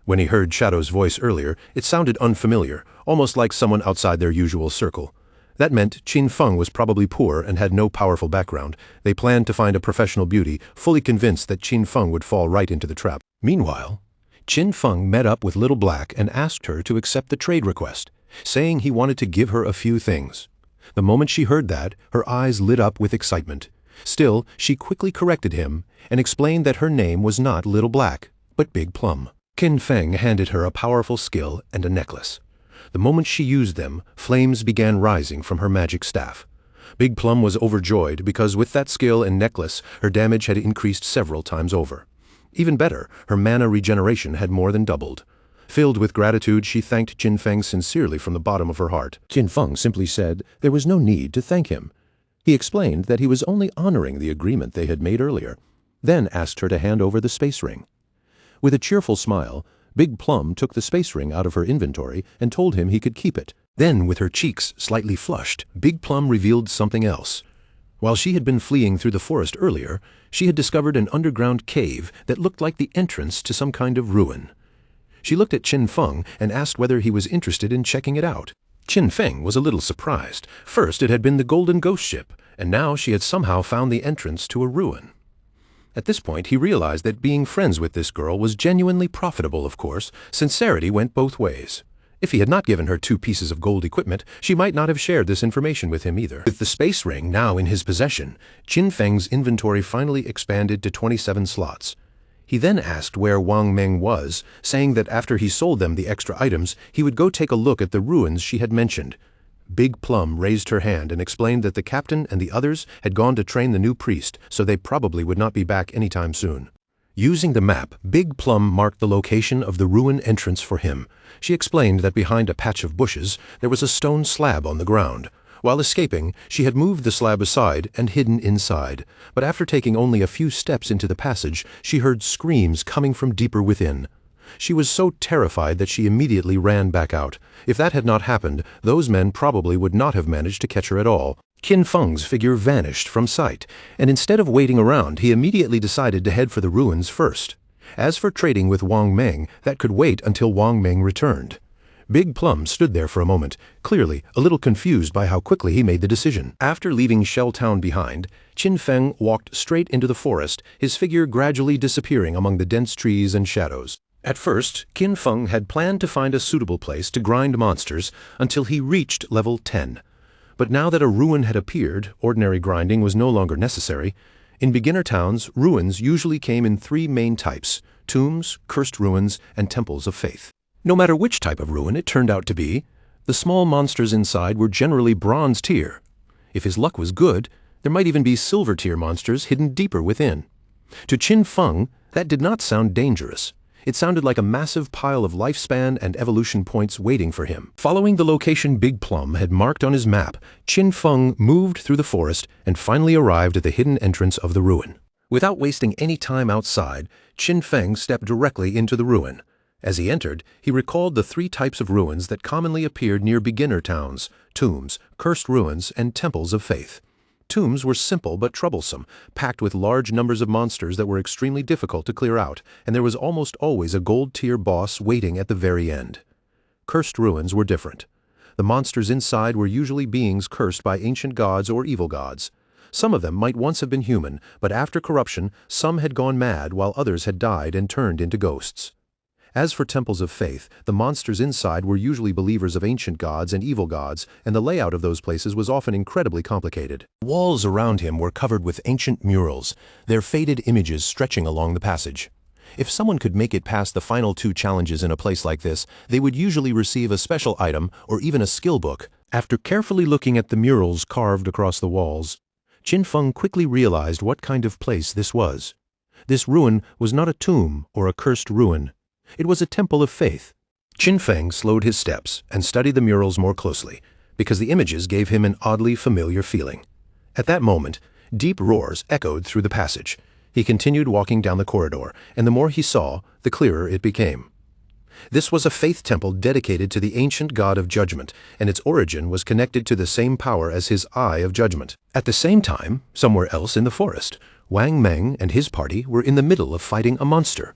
When he heard Shadow's voice earlier, it sounded unfamiliar, almost like someone outside their usual circle. That meant Qin Feng was probably poor and had no powerful background. They planned to find a professional beauty, fully convinced that Qin Feng would fall right into the trap. Meanwhile, Qin Feng met up with Little Black and asked her to accept the trade request, saying he wanted to give her a few things. The moment she heard that, her eyes lit up with excitement. Still, she quickly corrected him and explained that her name was not Little Black, but Big Plum. Qin Feng handed her a powerful skill and a necklace. The moment she used them, flames began rising from her magic staff. Big Plum was overjoyed because with that skill and necklace, her damage had increased several times over. Even better, her mana regeneration had more than doubled. Filled with gratitude, she thanked Qin Feng sincerely from the bottom of her heart. Qin Feng simply said there was no need to thank him. He explained that he was only honoring the agreement they had made earlier, then asked her to hand over the space ring. With a cheerful smile, Big Plum took the space ring out of her inventory and told him he could keep it. Then, with her cheeks slightly flushed, Big Plum revealed something else. While she had been fleeing through the forest earlier, she had discovered an underground cave that looked like the entrance to some kind of ruin. She looked at Qin Feng and asked whether he was interested in checking it out. Qin Feng was a little surprised. First it had been the Golden Ghost Ship, and now she had somehow found the entrance to a ruin. At this point he realized that being friends with this girl was genuinely profitable, of course. Sincerity went both ways. If he had not given her 2 pieces of gold equipment, she might not have shared this information with him either. With the space ring now in his possession, Qin Feng's inventory finally expanded to 27 slots. He then asked where Wang Meng was, saying that after he sold them the extra items, he would go take a look at the ruins she had mentioned. Big Plum raised her hand and explained that the captain and the others had gone to train the new priest, so they probably would not be back anytime soon. Using the map, Big Plum marked the location of the ruin entrance for him. She explained that behind a patch of bushes, there was a stone slab on the ground. While escaping, she had moved the slab aside and hidden inside, but after taking only a few steps into the passage, she heard screams coming from deeper within. She was so terrified that she immediately ran back out. If that had not happened, those men probably would not have managed to catch her at all. Qin Feng's figure vanished from sight, and instead of waiting around, he immediately decided to head for the ruins first. As for trading with Wang Meng, that could wait until Wang Meng returned. Big Plum stood there for a moment, clearly a little confused by how quickly he made the decision. After leaving Shell Town behind, Qin Feng walked straight into the forest, his figure gradually disappearing among the dense trees and shadows. At first, Qin Feng had planned to find a suitable place to grind monsters until he reached level 10. But now that a ruin had appeared, ordinary grinding was no longer necessary. In beginner towns, ruins usually came in 3 main types: tombs, cursed ruins, and temples of faith. No matter which type of ruin it turned out to be, the small monsters inside were generally bronze tier. If his luck was good, there might even be silver tier monsters hidden deeper within. To Qin Feng, that did not sound dangerous. It sounded like a massive pile of lifespan and evolution points waiting for him. Following the location Big Plum had marked on his map, Qin Feng moved through the forest and finally arrived at the hidden entrance of the ruin. Without wasting any time outside, Qin Feng stepped directly into the ruin. As he entered, he recalled the 3 types of ruins that commonly appeared near beginner towns: tombs, cursed ruins, and temples of faith. Tombs were simple but troublesome, packed with large numbers of monsters that were extremely difficult to clear out, and there was almost always a gold-tier boss waiting at the very end. Cursed ruins were different. The monsters inside were usually beings cursed by ancient gods or evil gods. Some of them might once have been human, but after corruption, some had gone mad while others had died and turned into ghosts. As for temples of faith, the monsters inside were usually believers of ancient gods and evil gods, and the layout of those places was often incredibly complicated. Walls around him were covered with ancient murals, their faded images stretching along the passage. If someone could make it past the final 2 challenges in a place like this, they would usually receive a special item or even a skill book. After carefully looking at the murals carved across the walls, Qin Feng quickly realized what kind of place this was. This ruin was not a tomb or a cursed ruin. It was a temple of faith. Qin Feng slowed his steps and studied the murals more closely, because the images gave him an oddly familiar feeling. At that moment, deep roars echoed through the passage. He continued walking down the corridor, and the more he saw, the clearer it became. This was a faith temple dedicated to the ancient god of judgment, and its origin was connected to the same power as his Eye of Judgment. At the same time, somewhere else in the forest, Wang Meng and his party were in the middle of fighting a monster.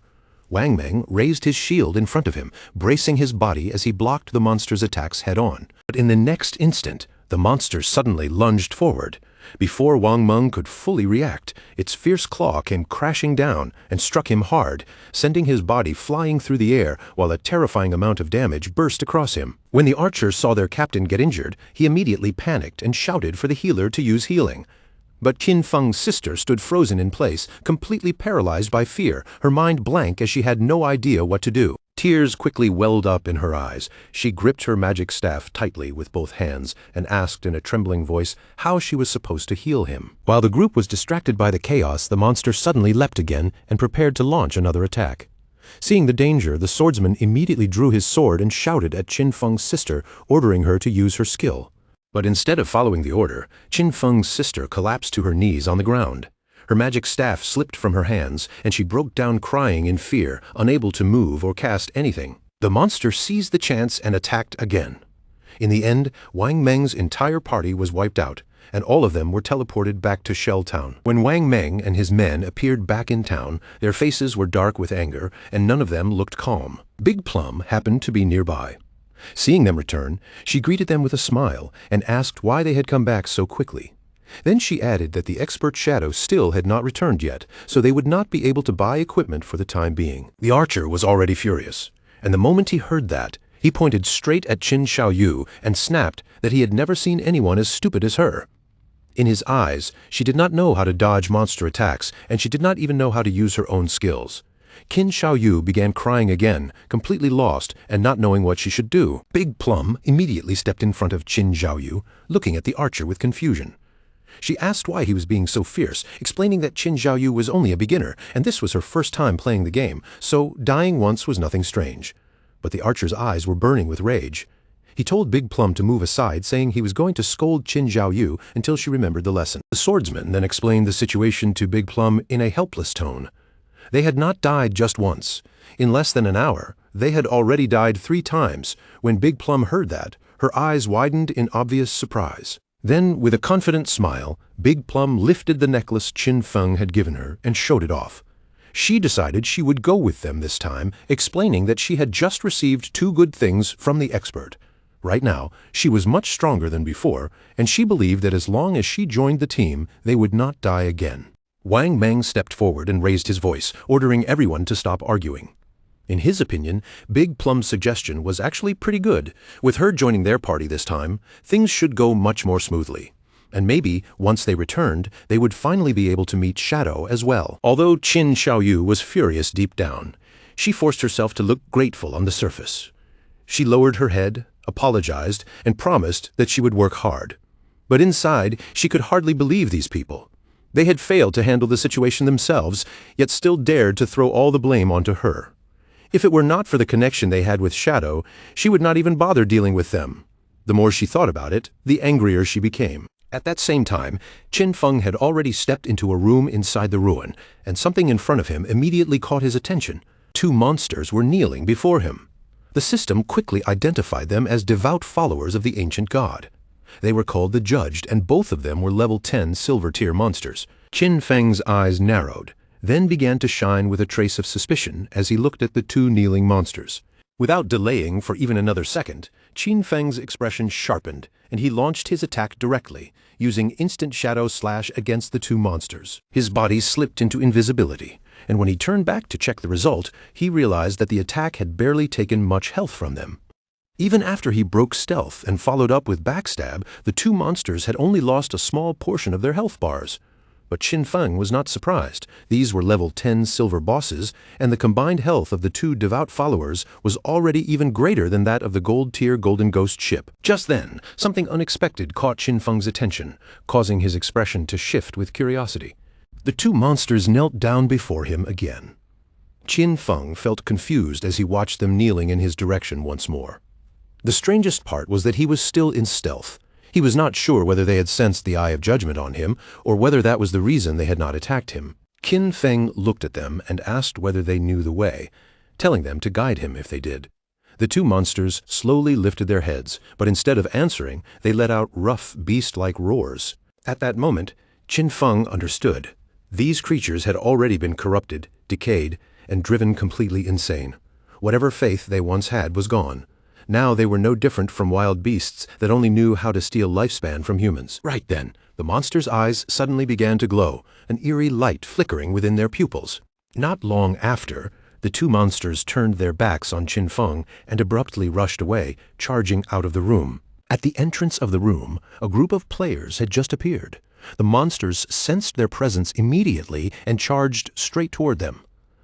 Wang Meng raised his shield in front of him, bracing his body as he blocked the monster's attacks head-on. But in the next instant, the monster suddenly lunged forward. Before Wang Meng could fully react, its fierce claw came crashing down and struck him hard, sending his body flying through the air while a terrifying amount of damage burst across him. When the archers saw their captain get injured, he immediately panicked and shouted for the healer to use healing. But Qin Feng's sister stood frozen in place, completely paralyzed by fear, her mind blank as she had no idea what to do. Tears quickly welled up in her eyes. She gripped her magic staff tightly with both hands and asked in a trembling voice how she was supposed to heal him. While the group was distracted by the chaos, the monster suddenly leapt again and prepared to launch another attack. Seeing the danger, the swordsman immediately drew his sword and shouted at Qin Feng's sister, ordering her to use her skill. But instead of following the order, Qin Feng's sister collapsed to her knees on the ground. Her magic staff slipped from her hands, and she broke down crying in fear, unable to move or cast anything. The monster seized the chance and attacked again. In the end, Wang Meng's entire party was wiped out, and all of them were teleported back to Shell Town. When Wang Meng and his men appeared back in town, their faces were dark with anger, and none of them looked calm. Big Plum happened to be nearby. Seeing them return, she greeted them with a smile and asked why they had come back so quickly. Then she added that the expert Shadow still had not returned yet, so they would not be able to buy equipment for the time being. The archer was already furious, and the moment he heard that, he pointed straight at Qin Xiaoyu and snapped that he had never seen anyone as stupid as her. In his eyes, she did not know how to dodge monster attacks, and she did not even know how to use her own skills. Qin Xiaoyu began crying again, completely lost and not knowing what she should do. Big Plum immediately stepped in front of Qin Xiaoyu, looking at the archer with confusion. She asked why he was being so fierce, explaining that Qin Xiaoyu was only a beginner, and this was her first time playing the game, so dying once was nothing strange. But the archer's eyes were burning with rage. He told Big Plum to move aside, saying he was going to scold Qin Xiaoyu until she remembered the lesson. The swordsman then explained the situation to Big Plum in a helpless tone. They had not died just once. In less than an hour, they had already died 3 times. When Big Plum heard that, her eyes widened in obvious surprise. Then, with a confident smile, Big Plum lifted the necklace Qin Feng had given her and showed it off. She decided she would go with them this time, explaining that she had just received 2 good things from the expert. Right now, she was much stronger than before, and she believed that as long as she joined the team, they would not die again. Wang Meng stepped forward and raised his voice, ordering everyone to stop arguing. In his opinion, Big Plum's suggestion was actually pretty good. With her joining their party this time, things should go much more smoothly. And maybe, once they returned, they would finally be able to meet Shadow as well. Although Qin Xiaoyu was furious deep down, she forced herself to look grateful on the surface. She lowered her head, apologized, and promised that she would work hard. But inside, she could hardly believe these people. They had failed to handle the situation themselves, yet still dared to throw all the blame onto her. If it were not for the connection they had with Shadow, she would not even bother dealing with them. The more she thought about it, the angrier she became. At that same time, Qin Feng had already stepped into a room inside the ruin, and something in front of him immediately caught his attention. 2 monsters were kneeling before him. The system quickly identified them as devout followers of the ancient god. They were called the Judged, and both of them were level 10 silver-tier monsters. Qin Feng's eyes narrowed, then began to shine with a trace of suspicion as he looked at the 2 kneeling monsters. Without delaying for even another second, Qin Feng's expression sharpened, and he launched his attack directly, using instant shadow slash against the two monsters. His body slipped into invisibility, and when he turned back to check the result, he realized that the attack had barely taken much health from them. Even after he broke stealth and followed up with backstab, the two monsters had only lost a small portion of their health bars. But Qin Feng was not surprised. These were level 10 silver bosses, and the combined health of the two devout followers was already even greater than that of the gold-tier Golden Ghost ship. Just then, something unexpected caught Qin Feng's attention, causing his expression to shift with curiosity. The two monsters knelt down before him again. Qin Feng felt confused as he watched them kneeling in his direction once more. The strangest part was that he was still in stealth. He was not sure whether they had sensed the Eye of Judgment on him, or whether that was the reason they had not attacked him. Qin Feng looked at them and asked whether they knew the way, telling them to guide him if they did. The two monsters slowly lifted their heads, but instead of answering, they let out rough, beast-like roars. At that moment, Qin Feng understood. These creatures had already been corrupted, decayed, and driven completely insane. Whatever faith they once had was gone. Now they were no different from wild beasts that only knew how to steal lifespan from humans. Right then, the monsters' eyes suddenly began to glow, an eerie light flickering within their pupils. Not long after, the two monsters turned their backs on Qin Feng and abruptly rushed away, charging out of the room. At the entrance of the room, a group of players had just appeared. The monsters sensed their presence immediately and charged straight toward them.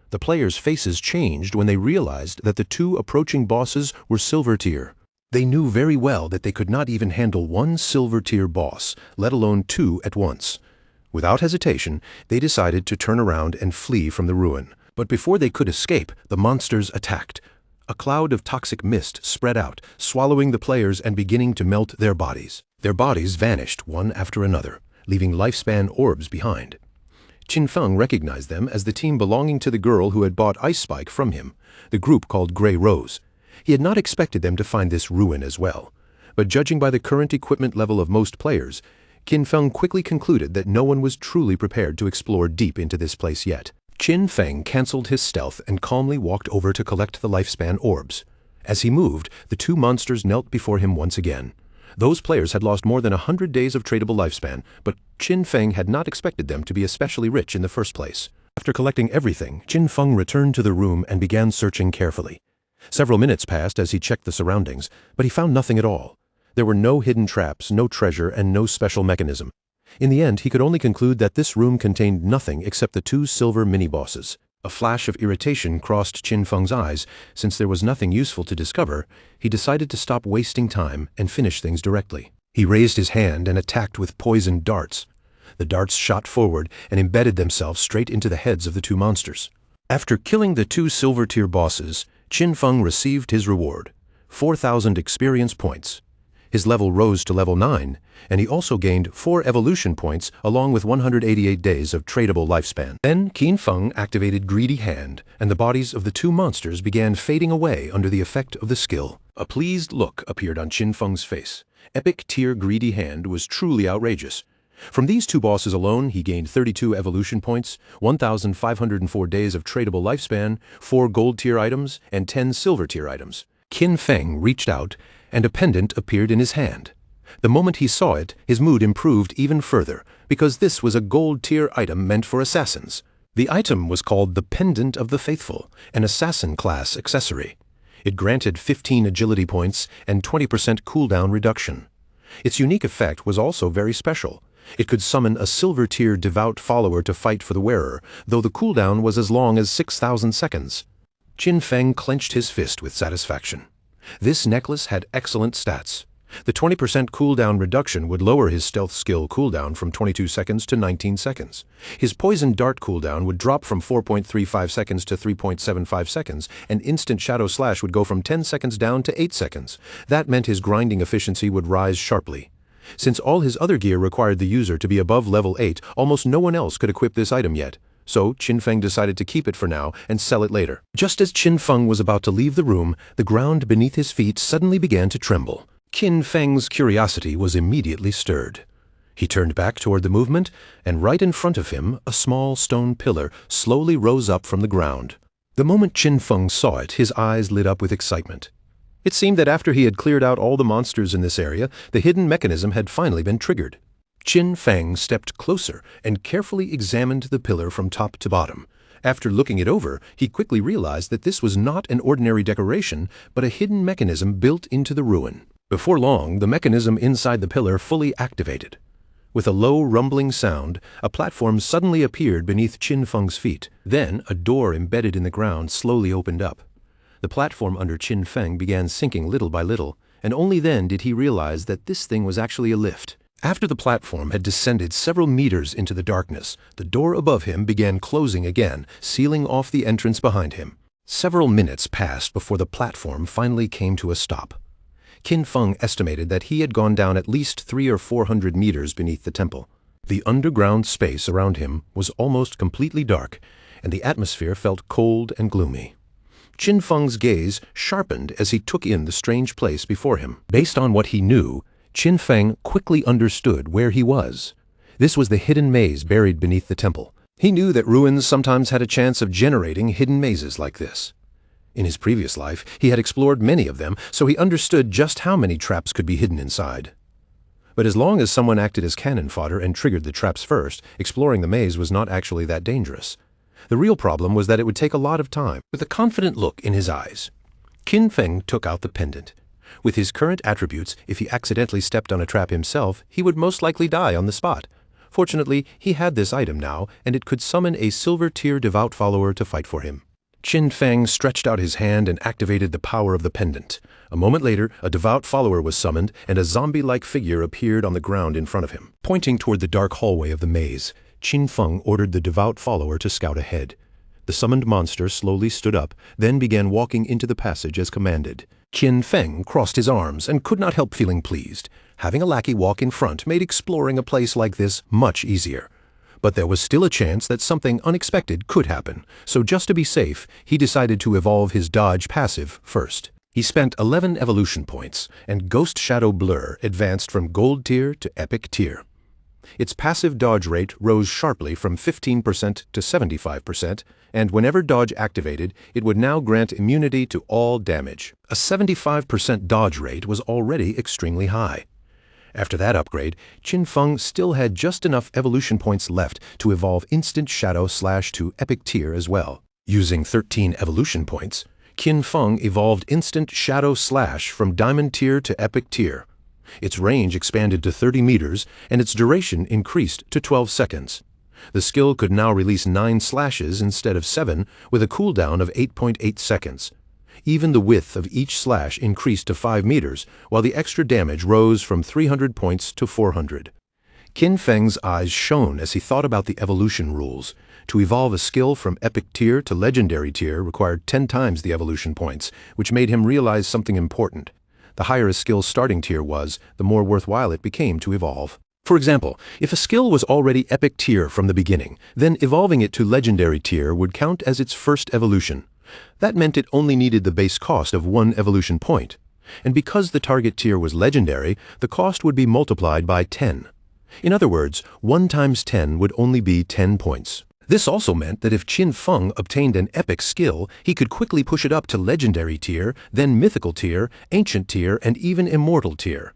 The players' faces changed when they realized that the two approaching bosses were silver tier. They knew very well that they could not even handle one silver tier boss, let alone two at once. Without hesitation, they decided to turn around and flee from the ruin. But before they could escape, the monsters attacked. A cloud of toxic mist spread out, swallowing the players and beginning to melt their bodies. Their bodies vanished one after another, leaving lifespan orbs behind. Qin Feng recognized them as the team belonging to the girl who had bought Ice Spike from him, the group called Grey Rose. He had not expected them to find this ruin as well, but judging by the current equipment level of most players, Qin Feng quickly concluded that no one was truly prepared to explore deep into this place yet. Qin Feng canceled his stealth and calmly walked over to collect the lifespan orbs. As he moved, the two monsters knelt before him once again. Those players had lost more than 100 days of tradable lifespan, but Qin Feng had not expected them to be especially rich in the first place. After collecting everything, Qin Feng returned to the room and began searching carefully. Several minutes passed as he checked the surroundings, but he found nothing at all. There were no hidden traps, no treasure, and no special mechanism. In the end, he could only conclude that this room contained nothing except the two silver mini-bosses. A flash of irritation crossed Qin Feng's eyes. Since there was nothing useful to discover, he decided to stop wasting time and finish things directly. He raised his hand and attacked with poisoned darts. The darts shot forward and embedded themselves straight into the heads of the two monsters. After killing the two silver-tier bosses, Qin Feng received his reward, 4,000 experience points. His level rose to level 9, and he also gained 4 evolution points along with 188 days of tradable lifespan. Then Qin Feng activated Greedy Hand, and the bodies of the two monsters began fading away under the effect of the skill. A pleased look appeared on Qin Feng's face. Epic tier Greedy Hand was truly outrageous. From these two bosses alone, he gained 32 evolution points, 1,504 days of tradable lifespan, 4 gold tier items, and 10 silver tier items. Qin Feng reached out, and a pendant appeared in his hand. The moment he saw it, his mood improved even further, because this was a gold-tier item meant for assassins. The item was called the Pendant of the Faithful, an assassin-class accessory. It granted 15 agility points and 20% cooldown reduction. Its unique effect was also very special. It could summon a silver-tier devout follower to fight for the wearer, though the cooldown was as long as 6,000 seconds. Qin Feng clenched his fist with satisfaction. This necklace had excellent stats. The 20% cooldown reduction would lower his stealth skill cooldown from 22 seconds to 19 seconds. His poison dart cooldown would drop from 4.35 seconds to 3.75 seconds, and instant shadow slash would go from 10 seconds down to 8 seconds. That meant his grinding efficiency would rise sharply. Since all his other gear required the user to be above level 8, almost no one else could equip this item yet. So Qin Feng decided to keep it for now and sell it later. Just as Qin Feng was about to leave the room, the ground beneath his feet suddenly began to tremble. Qin Feng's curiosity was immediately stirred. He turned back toward the movement, and right in front of him, a small stone pillar slowly rose up from the ground. The moment Qin Feng saw it, his eyes lit up with excitement. It seemed that after he had cleared out all the monsters in this area, the hidden mechanism had finally been triggered. Qin Feng stepped closer and carefully examined the pillar from top to bottom. After looking it over, he quickly realized that this was not an ordinary decoration, but a hidden mechanism built into the ruin. Before long, the mechanism inside the pillar fully activated. With a low, rumbling sound, a platform suddenly appeared beneath Qin Feng's feet. Then, a door embedded in the ground slowly opened up. The platform under Qin Feng began sinking little by little, and only then did he realize that this thing was actually a lift. After the platform had descended several meters into the darkness, the door above him began closing again, sealing off the entrance behind him. Several minutes passed before the platform finally came to a stop. Qin Feng estimated that he had gone down at least 300 or 400 meters beneath the temple. The underground space around him was almost completely dark, and the atmosphere felt cold and gloomy. Qin Feng's gaze sharpened as he took in the strange place before him. Based on what he knew, Qin Feng quickly understood where he was. This was the hidden maze buried beneath the temple. He knew that ruins sometimes had a chance of generating hidden mazes like this. In his previous life, he had explored many of them, so he understood just how many traps could be hidden inside. But as long as someone acted as cannon fodder and triggered the traps first, exploring the maze was not actually that dangerous. The real problem was that it would take a lot of time. With a confident look in his eyes, Qin Feng took out the pendant. With his current attributes, if he accidentally stepped on a trap himself, he would most likely die on the spot. Fortunately, he had this item now, and it could summon a silver-tier devout follower to fight for him. Qin Feng stretched out his hand and activated the power of the pendant. A moment later, a devout follower was summoned, and a zombie-like figure appeared on the ground in front of him. Pointing toward the dark hallway of the maze, Qin Feng ordered the devout follower to scout ahead. The summoned monster slowly stood up, then began walking into the passage as commanded. Qin Feng crossed his arms and could not help feeling pleased. Having a lackey walk in front made exploring a place like this much easier. But there was still a chance that something unexpected could happen, so just to be safe, he decided to evolve his dodge passive first. He spent 11 evolution points, and Ghost Shadow Blur advanced from Gold Tier to Epic Tier. Its passive dodge rate rose sharply from 15% to 75%, and whenever dodge activated, it would now grant immunity to all damage. A 75% dodge rate was already extremely high. After that upgrade, Qin Feng still had just enough evolution points left to evolve Instant Shadow Slash to Epic Tier as well. Using 13 evolution points, Qin Feng evolved Instant Shadow Slash from Diamond Tier to Epic Tier. Its range expanded to 30 meters, and its duration increased to 12 seconds. The skill could now release 9 slashes instead of 7, with a cooldown of 8.8 seconds. Even the width of each slash increased to 5 meters, while the extra damage rose from 300 points to 400. Qin Feng's eyes shone as he thought about the evolution rules. To evolve a skill from Epic Tier to Legendary Tier required 10 times the evolution points, which made him realize something important. The higher a skill's starting tier was, the more worthwhile it became to evolve. For example, if a skill was already Epic Tier from the beginning, then evolving it to Legendary Tier would count as its first evolution. That meant it only needed the base cost of 1 evolution point. And because the target tier was Legendary, the cost would be multiplied by 10. In other words, 1 times 10 would only be 10 points. This also meant that if Qin Feng obtained an epic skill, he could quickly push it up to Legendary Tier, then Mythical Tier, Ancient Tier, and even Immortal Tier.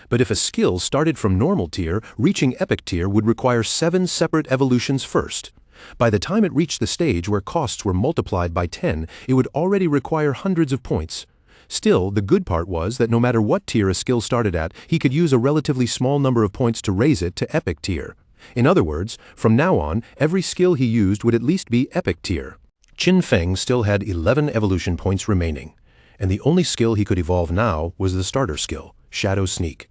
But if a skill started from Normal Tier, reaching Epic Tier would require 7 separate evolutions first. By the time it reached the stage where costs were multiplied by 10, it would already require hundreds of points. Still, the good part was that no matter what tier a skill started at, he could use a relatively small number of points to raise it to Epic Tier. In other words, from now on, every skill he used would at least be Epic Tier. Qin Feng still had 11 evolution points remaining, and the only skill he could evolve now was the starter skill, Shadow Sneak.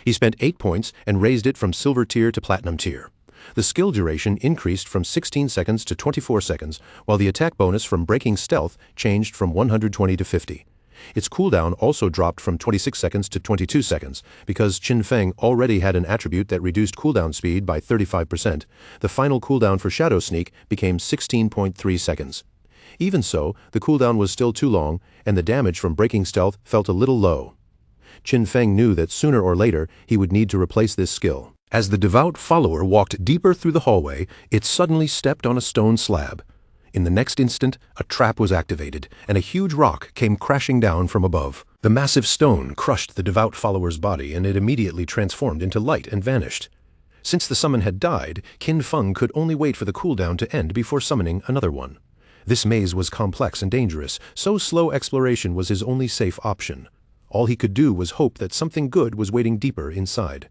He spent 8 points and raised it from Silver Tier to Platinum Tier. The skill duration increased from 16 seconds to 24 seconds, while the attack bonus from Breaking Stealth changed from 120 to 50. Its cooldown also dropped from 26 seconds to 22 seconds. Because Qin Feng already had an attribute that reduced cooldown speed by 35%, the final cooldown for Shadow Sneak became 16.3 seconds. Even so, the cooldown was still too long, and the damage from Breaking Stealth felt a little low. Qin Feng knew that sooner or later he would need to replace this skill. As the devout follower walked deeper through the hallway, it suddenly stepped on a stone slab. In the next instant, a trap was activated, and a huge rock came crashing down from above. The massive stone crushed the devout follower's body, and it immediately transformed into light and vanished. Since the summon had died, Qin Feng could only wait for the cooldown to end before summoning another one. This maze was complex and dangerous, so slow exploration was his only safe option. All he could do was hope that something good was waiting deeper inside.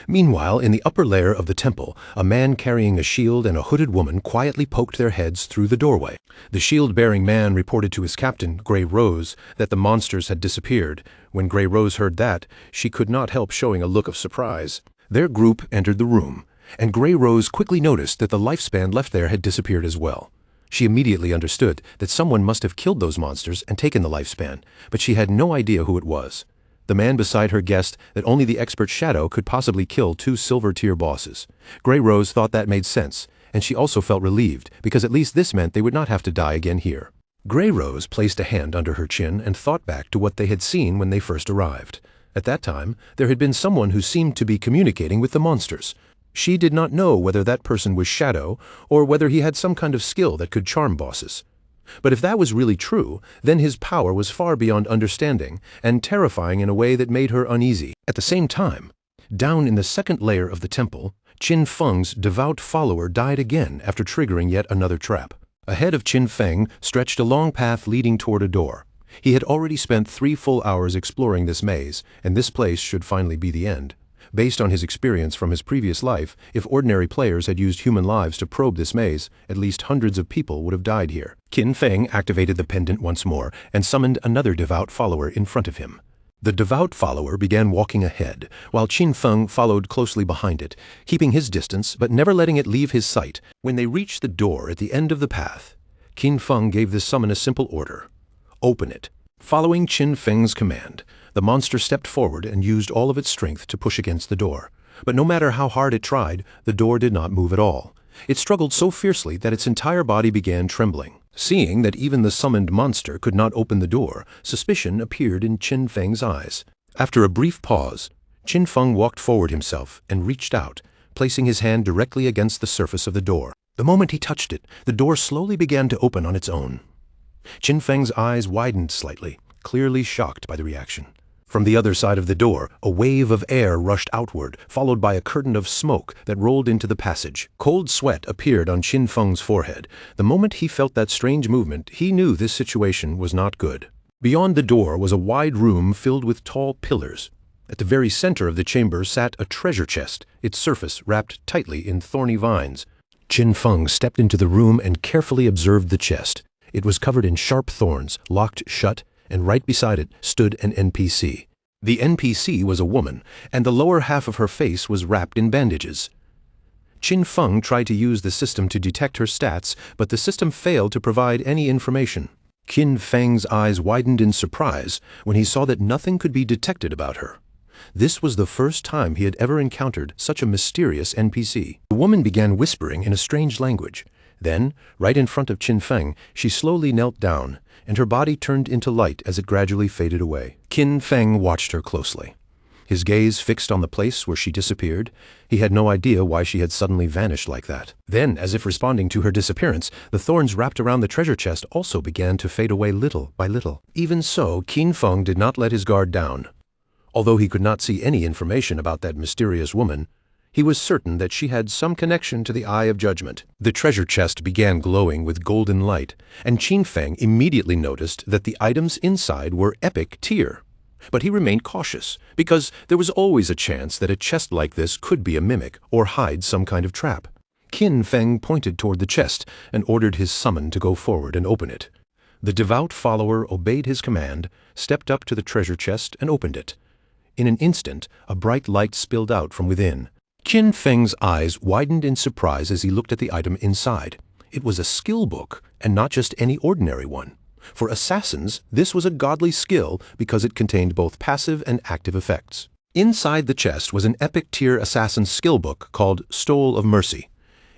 Meanwhile, in the upper layer of the temple, a man carrying a shield and a hooded woman quietly poked their heads through the doorway. The shield-bearing man reported to his captain, Grey Rose, that the monsters had disappeared. When Grey Rose heard that, she could not help showing a look of surprise. Their group entered the room, and Grey Rose quickly noticed that the lifespan left there had disappeared as well. She immediately understood that someone must have killed those monsters and taken the lifespan, but she had no idea who it was. The man beside her guessed that only the expert Shadow could possibly kill 2 silver-tier bosses. Grey Rose thought that made sense, and she also felt relieved, because at least this meant they would not have to die again here. Grey Rose placed a hand under her chin and thought back to what they had seen when they first arrived. At that time, there had been someone who seemed to be communicating with the monsters. She did not know whether that person was Shadow, or whether he had some kind of skill that could charm bosses. But if that was really true, then his power was far beyond understanding, and terrifying in a way that made her uneasy. At the same time, down in the second layer of the temple, Qin Feng's devout follower died again after triggering yet another trap. Ahead of Qin Feng stretched a long path leading toward a door. He had already spent 3 full hours exploring this maze, and this place should finally be the end. Based on his experience from his previous life, if ordinary players had used human lives to probe this maze, at least hundreds of people would have died here. Qin Feng activated the pendant once more and summoned another devout follower in front of him. The devout follower began walking ahead, while Qin Feng followed closely behind it, keeping his distance but never letting it leave his sight. When they reached the door at the end of the path, Qin Feng gave the summon a simple order: open it. Following Qin Feng's command, the monster stepped forward and used all of its strength to push against the door. But no matter how hard it tried, the door did not move at all. It struggled so fiercely that its entire body began trembling. Seeing that even the summoned monster could not open the door, suspicion appeared in Qin Feng's eyes. After a brief pause, Qin Feng walked forward himself and reached out, placing his hand directly against the surface of the door. The moment he touched it, the door slowly began to open on its own. Qin Feng's eyes widened slightly, clearly shocked by the reaction. From the other side of the door, a wave of air rushed outward, followed by a curtain of smoke that rolled into the passage. Cold sweat appeared on Qin Feng's forehead. The moment he felt that strange movement, he knew this situation was not good. Beyond the door was a wide room filled with tall pillars. At the very center of the chamber sat a treasure chest, its surface wrapped tightly in thorny vines. Qin Feng stepped into the room and carefully observed the chest. It was covered in sharp thorns, locked shut, and right beside it stood an NPC. The NPC was a woman, and the lower half of her face was wrapped in bandages. Qin Feng tried to use the system to detect her stats, but the system failed to provide any information. Qin Feng's eyes widened in surprise when he saw that nothing could be detected about her. This was the first time he had ever encountered such a mysterious NPC. The woman began whispering in a strange language. Then, right in front of Qin Feng, she slowly knelt down, and her body turned into light as it gradually faded away. Qin Feng watched her closely. His gaze fixed on the place where she disappeared. He had no idea why she had suddenly vanished like that. Then, as if responding to her disappearance, the thorns wrapped around the treasure chest also began to fade away little by little. Even so, Qin Feng did not let his guard down. Although he could not see any information about that mysterious woman, he was certain that she had some connection to the Eye of Judgment. The treasure chest began glowing with golden light, and Qin Feng immediately noticed that the items inside were epic tier. But he remained cautious, because there was always a chance that a chest like this could be a mimic or hide some kind of trap. Qin Feng pointed toward the chest and ordered his summon to go forward and open it. The devout follower obeyed his command, stepped up to the treasure chest and opened it. In an instant, a bright light spilled out from within. Qin Feng's eyes widened in surprise as he looked at the item inside. It was a skill book, and not just any ordinary one. For assassins, this was a godly skill because it contained both passive and active effects. Inside the chest was an epic tier assassin skill book called Stole of Mercy.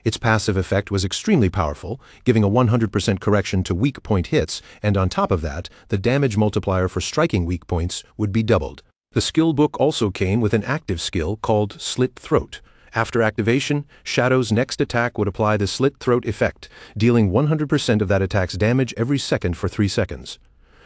Its passive effect was extremely powerful, giving a 100% correction to weak point hits, and on top of that, the damage multiplier for striking weak points would be doubled. The skill book also came with an active skill called Slit Throat. After activation, Shadow's next attack would apply the Slit Throat effect, dealing 100% of that attack's damage every second for 3 seconds.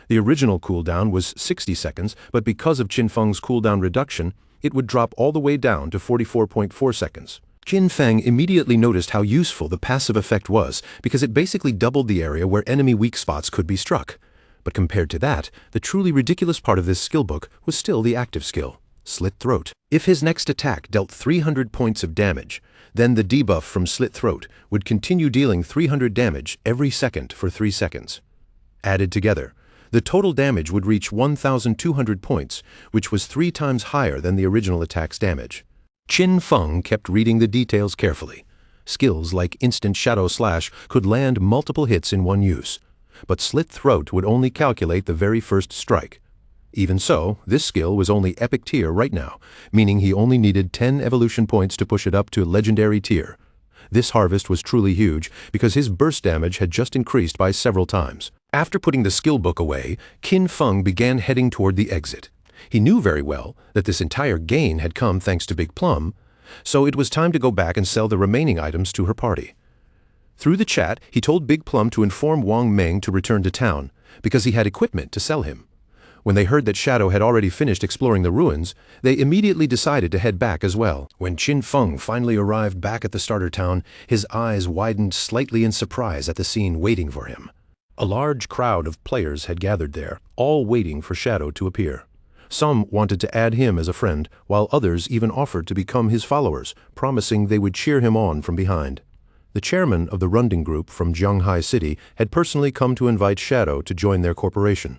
The original cooldown was 60 seconds, but because of Qin Feng's cooldown reduction, it would drop all the way down to 44.4 seconds. Qin Feng immediately noticed how useful the passive effect was because it basically doubled the area where enemy weak spots could be struck. But compared to that, the truly ridiculous part of this skill book was still the active skill, Slit Throat. If his next attack dealt 300 points of damage, then the debuff from Slit Throat would continue dealing 300 damage every second for 3 seconds. Added together, the total damage would reach 1,200 points, which was 3 times higher than the original attack's damage. Qin Feng kept reading the details carefully. Skills like Instant Shadow Slash could land multiple hits in one use, but Slit Throat would only calculate the very first strike. Even so, this skill was only epic tier right now, meaning he only needed 10 evolution points to push it up to legendary tier. This harvest was truly huge because his burst damage had just increased by several times. After putting the skill book away, Qin Feng began heading toward the exit. He knew very well that this entire gain had come thanks to Big Plum, so it was time to go back and sell the remaining items to her party. Through the chat, he told Big Plum to inform Wang Meng to return to town, because he had equipment to sell him. When they heard that Shadow had already finished exploring the ruins, they immediately decided to head back as well. When Qin Feng finally arrived back at the starter town, his eyes widened slightly in surprise at the scene waiting for him. A large crowd of players had gathered there, all waiting for Shadow to appear. Some wanted to add him as a friend, while others even offered to become his followers, promising they would cheer him on from behind. The chairman of the Runding Group from Zhanghai City had personally come to invite Shadow to join their corporation.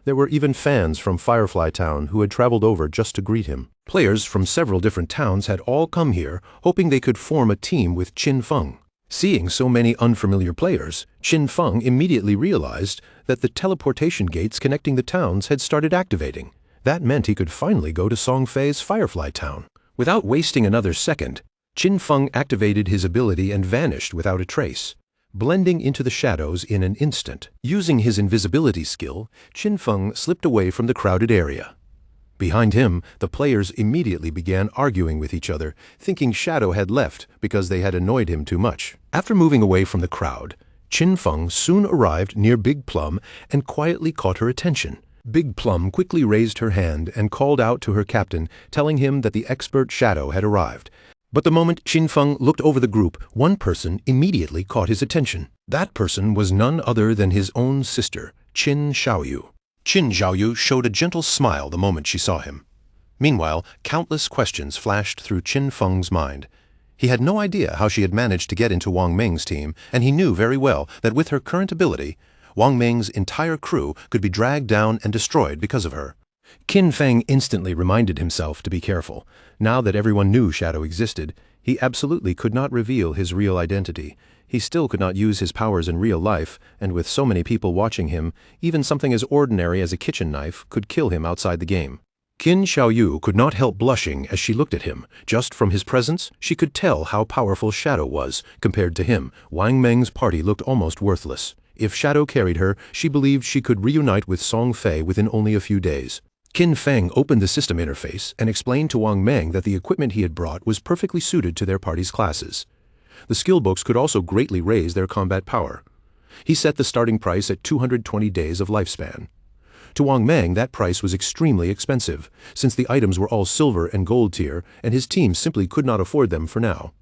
There were even fans from Firefly Town who had traveled over just to greet him. Players from several different towns had all come here, hoping they could form a team with Qin Feng. Seeing so many unfamiliar players, Qin Feng immediately realized that the teleportation gates connecting the towns had started activating. That meant he could finally go to Songfei's Firefly Town. Without wasting another second, Qin Feng activated his ability and vanished without a trace, blending into the shadows in an instant. Using his invisibility skill, Qin Feng slipped away from the crowded area. Behind him, the players immediately began arguing with each other, thinking Shadow had left because they had annoyed him too much. After moving away from the crowd, Qin Feng soon arrived near Big Plum and quietly caught her attention. Big Plum quickly raised her hand and called out to her captain, telling him that the expert Shadow had arrived. But the moment Qin Feng looked over the group, one person immediately caught his attention. That person was none other than his own sister, Qin Xiaoyu. Qin Xiaoyu showed a gentle smile the moment she saw him. Meanwhile, countless questions flashed through Qin Feng's mind. He had no idea how she had managed to get into Wang Meng's team, and he knew very well that with her current ability, Wang Meng's entire crew could be dragged down and destroyed because of her. Qin Feng instantly reminded himself to be careful. Now that everyone knew Shadow existed, he absolutely could not reveal his real identity. He still could not use his powers in real life, and with so many people watching him, even something as ordinary as a kitchen knife could kill him outside the game. Qin Xiaoyu could not help blushing as she looked at him. Just from his presence, she could tell how powerful Shadow was. Compared to him, Wang Meng's party looked almost worthless. If Shadow carried her, she believed she could reunite with Song Fei within only a few days. Qin Feng opened the system interface and explained to Wang Meng that the equipment he had brought was perfectly suited to their party's classes. The skill books could also greatly raise their combat power. He set the starting price at 220 days of lifespan. To Wang Meng, that price was extremely expensive, since the items were all silver and gold tier, and his team simply could not afford them for now.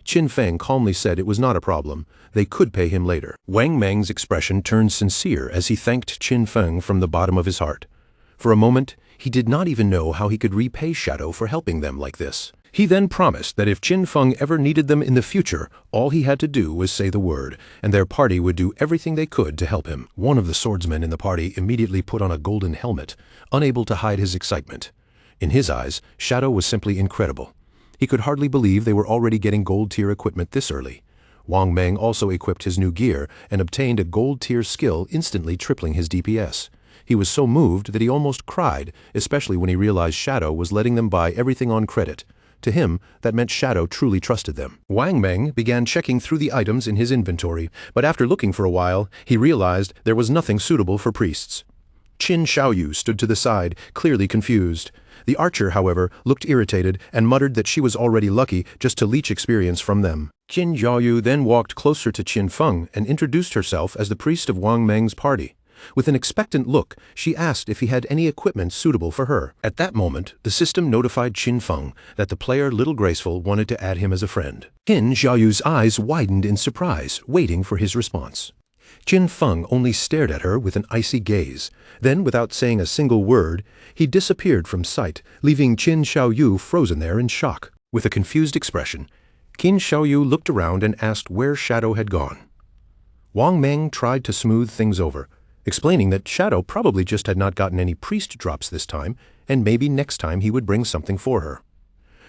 Qin Feng calmly said it was not a problem. They could pay him later. Wang Meng's expression turned sincere as he thanked Qin Feng from the bottom of his heart. For a moment, he did not even know how he could repay Shadow for helping them like this. He then promised that if Qin Feng ever needed them in the future, all he had to do was say the word, and their party would do everything they could to help him. One of the swordsmen in the party immediately put on a golden helmet, unable to hide his excitement. In his eyes, Shadow was simply incredible. He could hardly believe they were already getting gold-tier equipment this early. Wang Meng also equipped his new gear and obtained a gold-tier skill, instantly tripling his DPS. He was so moved that he almost cried, especially when he realized Shadow was letting them buy everything on credit. To him, that meant Shadow truly trusted them. Wang Meng began checking through the items in his inventory, but after looking for a while, he realized there was nothing suitable for priests. Qin Xiaoyu stood to the side, clearly confused. The archer, however, looked irritated and muttered that she was already lucky just to leech experience from them. Qin Xiaoyu then walked closer to Qin Feng and introduced herself as the priest of Wang Meng's party. With an expectant look, she asked if he had any equipment suitable for her. At that moment, the system notified Qin Feng that the player Little Graceful wanted to add him as a friend. Qin Xiaoyu's eyes widened in surprise, waiting for his response. Qin Feng only stared at her with an icy gaze. Then, without saying a single word, he disappeared from sight, leaving Qin Xiaoyu frozen there in shock. With a confused expression, Qin Xiaoyu looked around and asked where Shadow had gone. Wang Meng tried to smooth things over, explaining that Shadow probably just had not gotten any priest drops this time, and maybe next time he would bring something for her.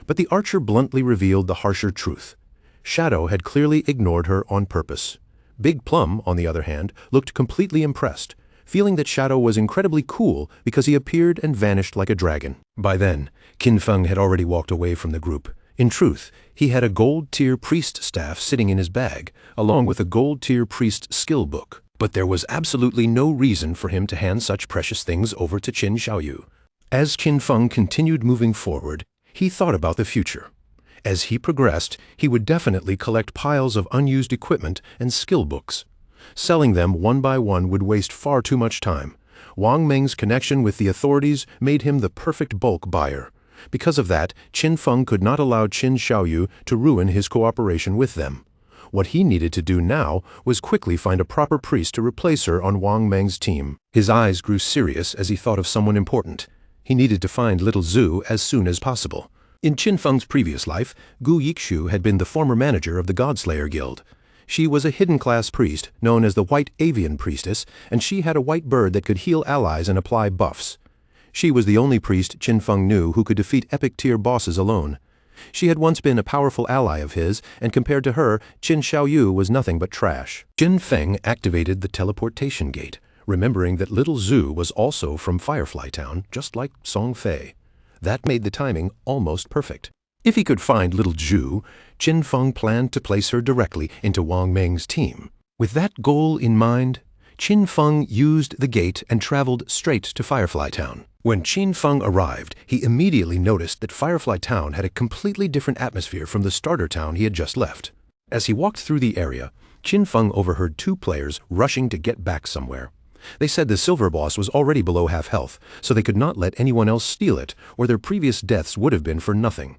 But the archer bluntly revealed the harsher truth. Shadow had clearly ignored her on purpose. Big Plum, on the other hand, looked completely impressed, feeling that Shadow was incredibly cool because he appeared and vanished like a dragon. By then, Qin Feng had already walked away from the group. In truth, he had a gold-tier priest staff sitting in his bag, along with a gold-tier priest skill book. But there was absolutely no reason for him to hand such precious things over to Qin Xiaoyu. As Qin Feng continued moving forward, he thought about the future. As he progressed, he would definitely collect piles of unused equipment and skill books. Selling them one by one would waste far too much time. Wang Meng's connection with the authorities made him the perfect bulk buyer. Because of that, Qin Feng could not allow Qin Xiaoyu to ruin his cooperation with them. What he needed to do now was quickly find a proper priest to replace her on Wang Meng's team. His eyes grew serious as he thought of someone important. He needed to find little Zhu as soon as possible. In Qin Feng's previous life, Gu Yikshu had been the former manager of the Godslayer Guild. She was a hidden-class priest known as the White Avian Priestess, and she had a white bird that could heal allies and apply buffs. She was the only priest Qin Feng knew who could defeat epic-tier bosses alone. She had once been a powerful ally of his, and compared to her, Qin Xiaoyu was nothing but trash. Qin Feng activated the teleportation gate, remembering that little Zhu was also from Firefly Town, just like Song Fei. That made the timing almost perfect. If he could find little Zhu, Qin Feng planned to place her directly into Wang Meng's team. With that goal in mind, Qin Feng used the gate and traveled straight to Firefly Town. When Qin Feng arrived, he immediately noticed that Firefly Town had a completely different atmosphere from the starter town he had just left. As he walked through the area, Qin Feng overheard two players rushing to get back somewhere. They said the silver boss was already below half health, so they could not let anyone else steal it, or their previous deaths would have been for nothing.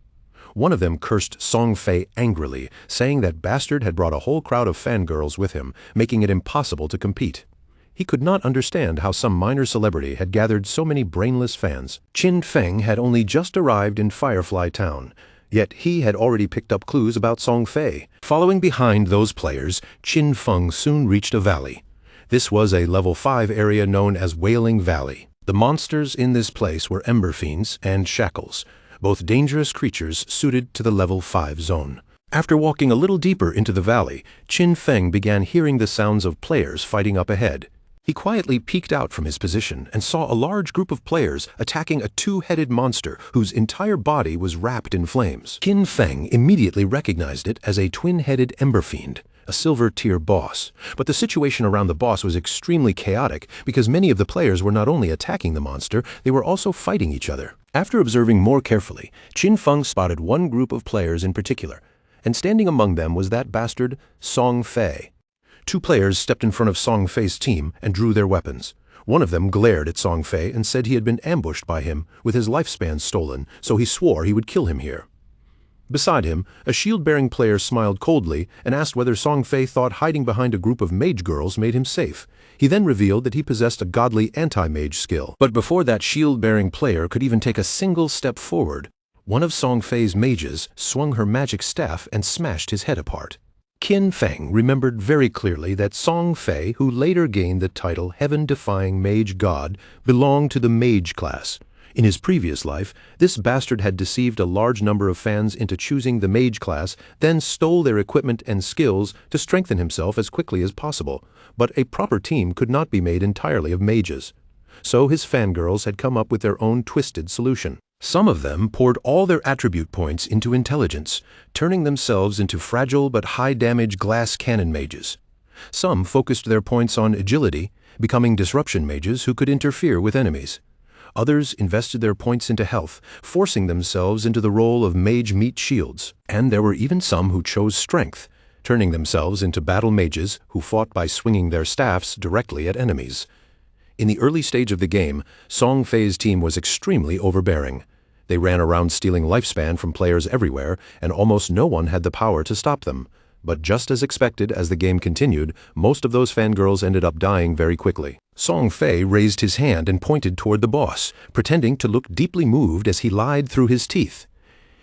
One of them cursed Song Fei angrily, saying that bastard had brought a whole crowd of fangirls with him, making it impossible to compete. He could not understand how some minor celebrity had gathered so many brainless fans. Qin Feng had only just arrived in Firefly Town, yet he had already picked up clues about Song Fei. Following behind those players, Qin Feng soon reached a valley. This was a level 5 area known as Wailing Valley. The monsters in this place were Ember Fiends and Shackles, both dangerous creatures suited to the level 5 zone. After walking a little deeper into the valley, Qin Feng began hearing the sounds of players fighting up ahead. He quietly peeked out from his position and saw a large group of players attacking a two-headed monster whose entire body was wrapped in flames. Qin Feng immediately recognized it as a twin-headed Ember Fiend, a silver-tier boss. But the situation around the boss was extremely chaotic because many of the players were not only attacking the monster, they were also fighting each other. After observing more carefully, Qin Feng spotted one group of players in particular, and standing among them was that bastard Song Fei. Two players stepped in front of Song Fei's team and drew their weapons. One of them glared at Song Fei and said he had been ambushed by him with his lifespan stolen, so he swore he would kill him here. Beside him, a shield-bearing player smiled coldly and asked whether Song Fei thought hiding behind a group of mage girls made him safe. He then revealed that he possessed a godly anti-mage skill. But before that shield-bearing player could even take a single step forward, one of Song Fei's mages swung her magic staff and smashed his head apart. Qin Feng remembered very clearly that Song Fei, who later gained the title Heaven-Defying Mage God, belonged to the mage class. In his previous life, this bastard had deceived a large number of fans into choosing the mage class, then stole their equipment and skills to strengthen himself as quickly as possible. But a proper team could not be made entirely of mages. So his fangirls had come up with their own twisted solution. Some of them poured all their attribute points into intelligence, turning themselves into fragile but high-damage glass cannon mages. Some focused their points on agility, becoming disruption mages who could interfere with enemies. Others invested their points into health, forcing themselves into the role of mage meat shields. And there were even some who chose strength, turning themselves into battle mages who fought by swinging their staffs directly at enemies. In the early stage of the game, Song Fei's team was extremely overbearing. They ran around stealing lifespan from players everywhere, and almost no one had the power to stop them. But just as expected, as the game continued, most of those fangirls ended up dying very quickly. Song Fei raised his hand and pointed toward the boss, pretending to look deeply moved as he lied through his teeth.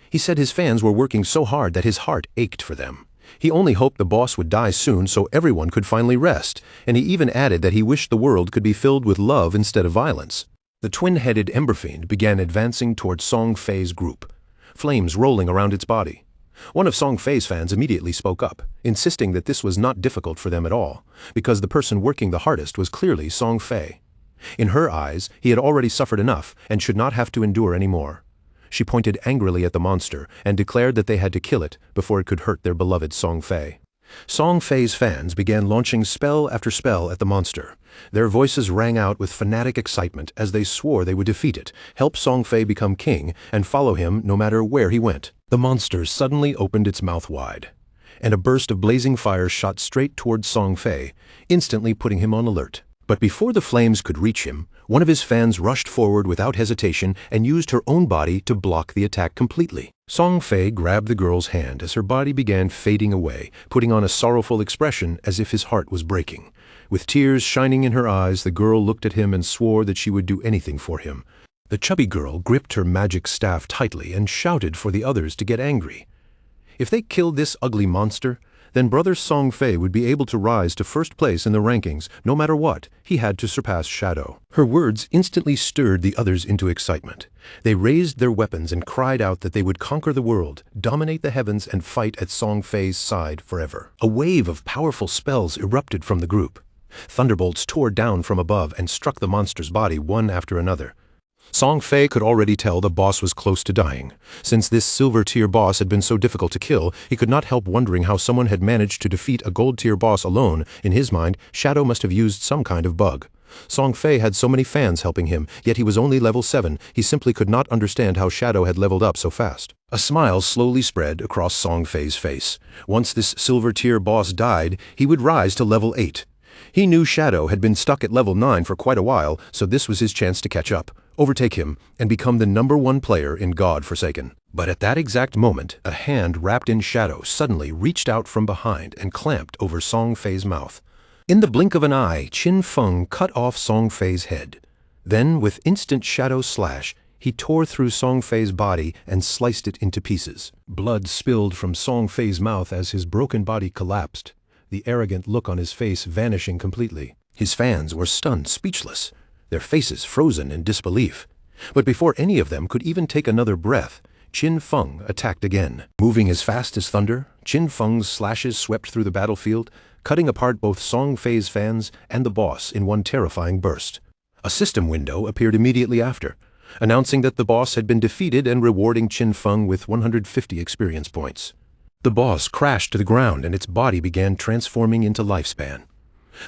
He said his fans were working so hard that his heart ached for them. He only hoped the boss would die soon so everyone could finally rest, and he even added that he wished the world could be filled with love instead of violence. The twin-headed Ember Fiend began advancing toward Song Fei's group, flames rolling around its body. One of Song Fei's fans immediately spoke up, insisting that this was not difficult for them at all, because the person working the hardest was clearly Song Fei. In her eyes, he had already suffered enough and should not have to endure any more. She pointed angrily at the monster and declared that they had to kill it before it could hurt their beloved Song Fei. Song Fei's fans began launching spell after spell at the monster. Their voices rang out with fanatic excitement as they swore they would defeat it, help Song Fei become king, and follow him no matter where he went. The monster suddenly opened its mouth wide, and a burst of blazing fire shot straight towards Song Fei, instantly putting him on alert. But before the flames could reach him, one of his fans rushed forward without hesitation and used her own body to block the attack completely. Song Fei grabbed the girl's hand as her body began fading away, putting on a sorrowful expression as if his heart was breaking. With tears shining in her eyes, the girl looked at him and swore that she would do anything for him. The chubby girl gripped her magic staff tightly and shouted for the others to get angry. If they killed this ugly monster, then Brother Song Fei would be able to rise to first place in the rankings. No matter what, he had to surpass Shadow. Her words instantly stirred the others into excitement. They raised their weapons and cried out that they would conquer the world, dominate the heavens, and fight at Song Fei's side forever. A wave of powerful spells erupted from the group. Thunderbolts tore down from above and struck the monster's body one after another. Song Fei could already tell the boss was close to dying. Since this silver-tier boss had been so difficult to kill, he could not help wondering how someone had managed to defeat a gold-tier boss alone. In his mind, Shadow must have used some kind of bug. Song Fei had so many fans helping him, yet he was only level 7. He simply could not understand how Shadow had leveled up so fast. A smile slowly spread across Song Fei's face. Once this silver-tier boss died, he would rise to level 8. He knew Shadow had been stuck at level 9 for quite a while, so this was his chance to catch up, overtake him, and become the #1 player in God Forsaken. But at that exact moment, a hand wrapped in shadow suddenly reached out from behind and clamped over Song Fei's mouth. In the blink of an eye, Qin Feng cut off Song Fei's head. Then, with instant shadow slash, he tore through Song Fei's body and sliced it into pieces. Blood spilled from Song Fei's mouth as his broken body collapsed, the arrogant look on his face vanishing completely. His fans were stunned, speechless, their faces frozen in disbelief. But before any of them could even take another breath, Qin Feng attacked again. Moving as fast as thunder, Qin Feng's slashes swept through the battlefield, cutting apart both Song Fei's fans and the boss in one terrifying burst. A system window appeared immediately after, announcing that the boss had been defeated and rewarding Qin Feng with 150 experience points. The boss crashed to the ground and its body began transforming into lifespan.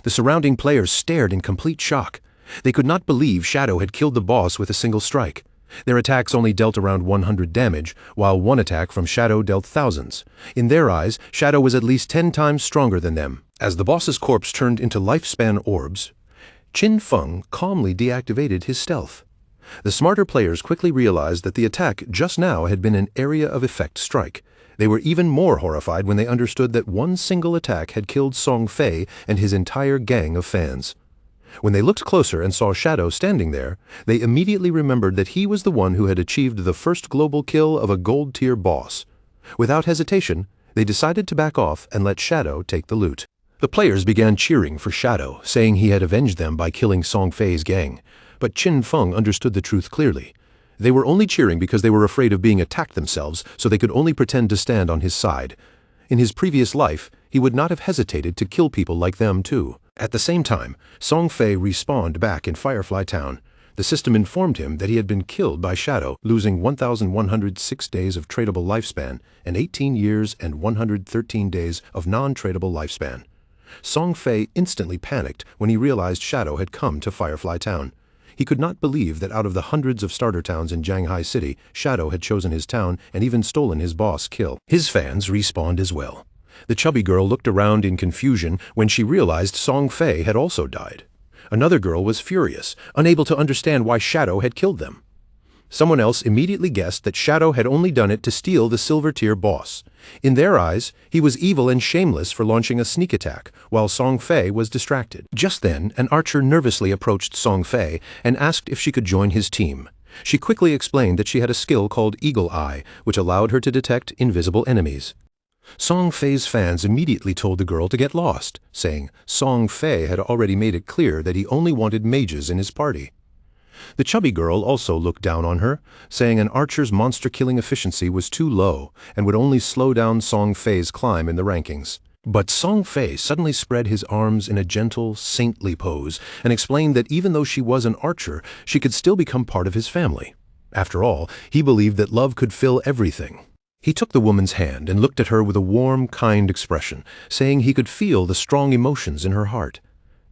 The surrounding players stared in complete shock. They could not believe Shadow had killed the boss with a single strike. Their attacks only dealt around 100 damage, while one attack from Shadow dealt thousands. In their eyes, Shadow was at least 10 times stronger than them. As the boss's corpse turned into lifespan orbs, Qin Feng calmly deactivated his stealth. The smarter players quickly realized that the attack just now had been an area of effect strike. They were even more horrified when they understood that one single attack had killed Song Fei and his entire gang of fans. When they looked closer and saw Shadow standing there, they immediately remembered that he was the one who had achieved the first global kill of a gold-tier boss. Without hesitation, they decided to back off and let Shadow take the loot. The players began cheering for Shadow, saying he had avenged them by killing Song Fei's gang. But Qin Feng understood the truth clearly. They were only cheering because they were afraid of being attacked themselves, so they could only pretend to stand on his side. In his previous life, he would not have hesitated to kill people like them too. At the same time, Song Fei respawned back in Firefly Town. The system informed him that he had been killed by Shadow, losing 1,106 days of tradable lifespan and 18 years and 113 days of non-tradable lifespan. Song Fei instantly panicked when he realized Shadow had come to Firefly Town. He could not believe that out of the hundreds of starter towns in Jianghai City, Shadow had chosen his town and even stolen his boss kill. His fans respawned as well. The chubby girl looked around in confusion when she realized Song Fei had also died. Another girl was furious, unable to understand why Shadow had killed them. Someone else immediately guessed that Shadow had only done it to steal the Silver Tier boss. In their eyes, he was evil and shameless for launching a sneak attack, while Song Fei was distracted. Just then, an archer nervously approached Song Fei and asked if she could join his team. She quickly explained that she had a skill called Eagle Eye, which allowed her to detect invisible enemies. Song Fei's fans immediately told the girl to get lost, saying Song Fei had already made it clear that he only wanted mages in his party. The chubby girl also looked down on her, saying an archer's monster-killing efficiency was too low and would only slow down Song Fei's climb in the rankings. But Song Fei suddenly spread his arms in a gentle, saintly pose and explained that even though she was an archer, she could still become part of his family. After all, he believed that love could fill everything. He took the woman's hand and looked at her with a warm, kind expression, saying he could feel the strong emotions in her heart.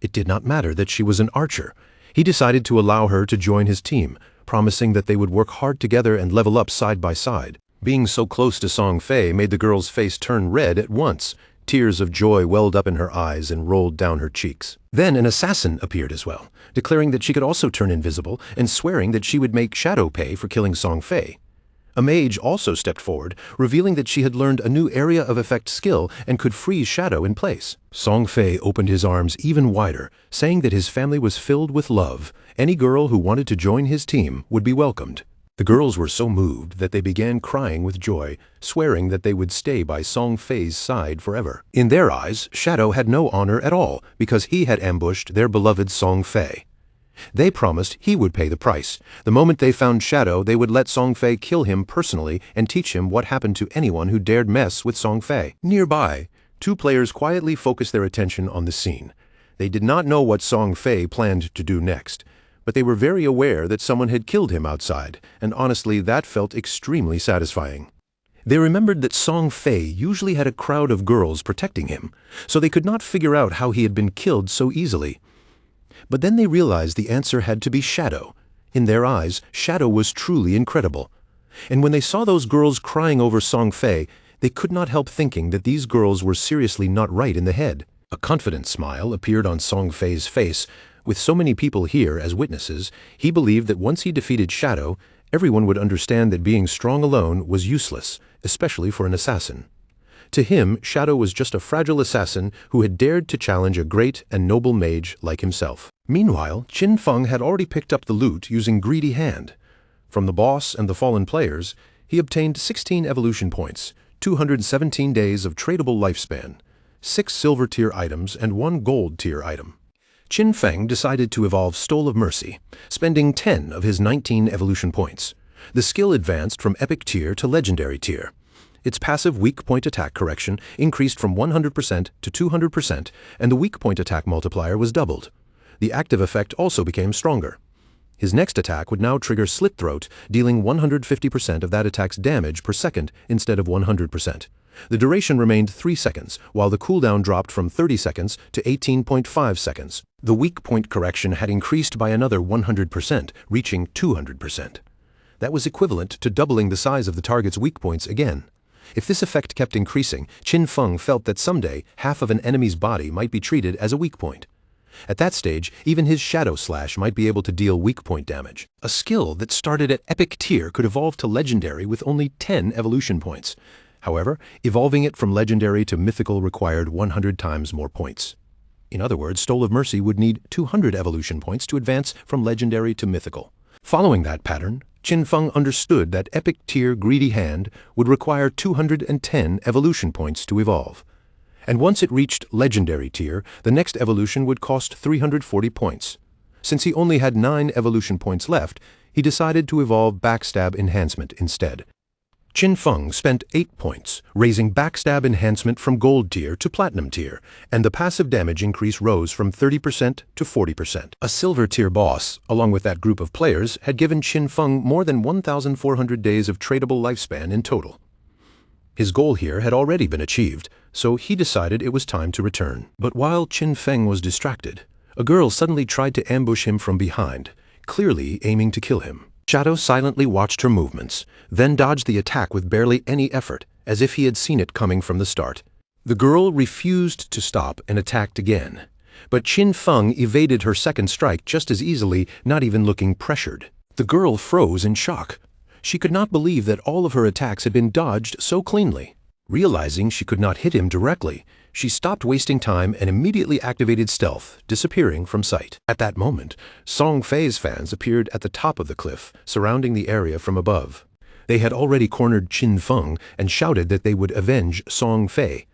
It did not matter that she was an archer. He decided to allow her to join his team, promising that they would work hard together and level up side by side. Being so close to Song Fei made the girl's face turn red at once. Tears of joy welled up in her eyes and rolled down her cheeks. Then an assassin appeared as well, declaring that she could also turn invisible and swearing that she would make Shadow pay for killing Song Fei. A mage also stepped forward, revealing that she had learned a new area of effect skill and could freeze Shadow in place. Song Fei opened his arms even wider, saying that his family was filled with love. Any girl who wanted to join his team would be welcomed. The girls were so moved that they began crying with joy, swearing that they would stay by Song Fei's side forever. In their eyes, Shadow had no honor at all because he had ambushed their beloved Song Fei. They promised he would pay the price. The moment they found Shadow, they would let Song Fei kill him personally and teach him what happened to anyone who dared mess with Song Fei. Nearby, two players quietly focused their attention on the scene. They did not know what Song Fei planned to do next, but they were very aware that someone had killed him outside, and honestly, that felt extremely satisfying. They remembered that Song Fei usually had a crowd of girls protecting him, so they could not figure out how he had been killed so easily. But then they realized the answer had to be Shadow. In their eyes, Shadow was truly incredible. And when they saw those girls crying over Song Fei, they could not help thinking that these girls were seriously not right in the head. A confident smile appeared on Song Fei's face. With so many people here as witnesses, he believed that once he defeated Shadow, everyone would understand that being strong alone was useless, especially for an assassin. To him, Shadow was just a fragile assassin who had dared to challenge a great and noble mage like himself. Meanwhile, Qin Feng had already picked up the loot using Greedy Hand. From the boss and the fallen players, he obtained 16 evolution points, 217 days of tradable lifespan, 6 silver tier items and 1 gold tier item. Qin Feng decided to evolve Stole of Mercy, spending 10 of his 19 evolution points. The skill advanced from epic tier to legendary tier. Its passive weak point attack correction increased from 100% to 200%, and the weak point attack multiplier was doubled. The active effect also became stronger. His next attack would now trigger Slit Throat, dealing 150% of that attack's damage per second instead of 100%. The duration remained 3 seconds, while the cooldown dropped from 30 seconds to 18.5 seconds. The weak point correction had increased by another 100%, reaching 200%. That was equivalent to doubling the size of the target's weak points again. If this effect kept increasing, Qin Feng felt that someday half of an enemy's body might be treated as a weak point. At that stage, even his Shadow Slash might be able to deal weak point damage. A skill that started at epic tier could evolve to legendary with only 10 evolution points. However, evolving it from legendary to mythical required 100 times more points. In other words, Stole of Mercy would need 200 evolution points to advance from legendary to mythical. Following that pattern, Qin Feng understood that epic tier Greedy Hand would require 210 evolution points to evolve. And once it reached legendary tier, the next evolution would cost 340 points. Since he only had 9 evolution points left, he decided to evolve Backstab Enhancement instead. Qin Feng spent 8 points, raising Backstab Enhancement from Gold tier to Platinum tier, and the passive damage increase rose from 30% to 40%. A Silver tier boss, along with that group of players, had given Qin Feng more than 1,400 days of tradable lifespan in total. His goal here had already been achieved, so he decided it was time to return. But while Qin Feng was distracted, a girl suddenly tried to ambush him from behind, clearly aiming to kill him. Shadow silently watched her movements, then dodged the attack with barely any effort, as if he had seen it coming from the start. The girl refused to stop and attacked again. But Qin Feng evaded her second strike just as easily, not even looking pressured. The girl froze in shock. She could not believe that all of her attacks had been dodged so cleanly. Realizing she could not hit him directly, she stopped wasting time and immediately activated stealth, disappearing from sight. At that moment, Song Fei's fans appeared at the top of the cliff, surrounding the area from above. They had already cornered Qin Feng and shouted that they would avenge Song Fei.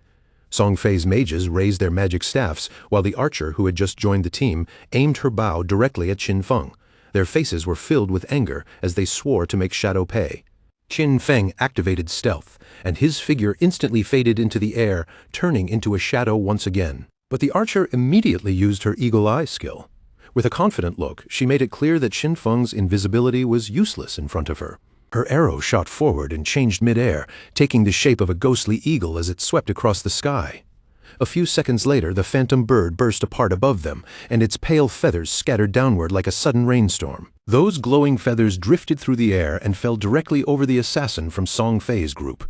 Song Fei's mages raised their magic staffs, while the archer who had just joined the team aimed her bow directly at Qin Feng. Their faces were filled with anger as they swore to make Shadow pay. Qin Feng activated stealth, and his figure instantly faded into the air, turning into a shadow once again. But the archer immediately used her eagle eye skill. With a confident look, she made it clear that Qin Feng's invisibility was useless in front of her. Her arrow shot forward and changed mid-air, taking the shape of a ghostly eagle as it swept across the sky. A few seconds later, the phantom bird burst apart above them, and its pale feathers scattered downward like a sudden rainstorm. Those glowing feathers drifted through the air and fell directly over the assassin from Song Fei's group.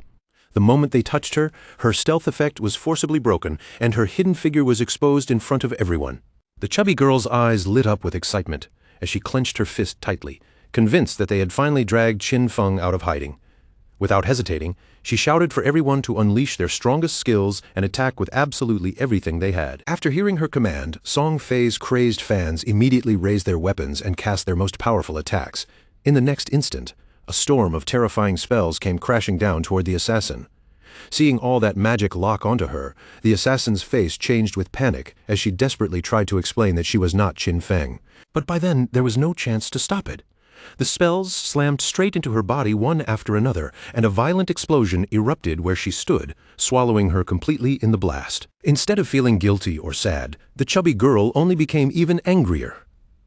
The moment they touched her, her stealth effect was forcibly broken, and her hidden figure was exposed in front of everyone. The chubby girl's eyes lit up with excitement as she clenched her fist tightly, convinced that they had finally dragged Qin Feng out of hiding. Without hesitating, she shouted for everyone to unleash their strongest skills and attack with absolutely everything they had. After hearing her command, Song Fei's crazed fans immediately raised their weapons and cast their most powerful attacks. In the next instant, a storm of terrifying spells came crashing down toward the assassin. Seeing all that magic lock onto her, the assassin's face changed with panic as she desperately tried to explain that she was not Qin Feng. But by then, there was no chance to stop it. The spells slammed straight into her body one after another, and a violent explosion erupted where she stood, swallowing her completely in the blast. Instead of feeling guilty or sad, the chubby girl only became even angrier.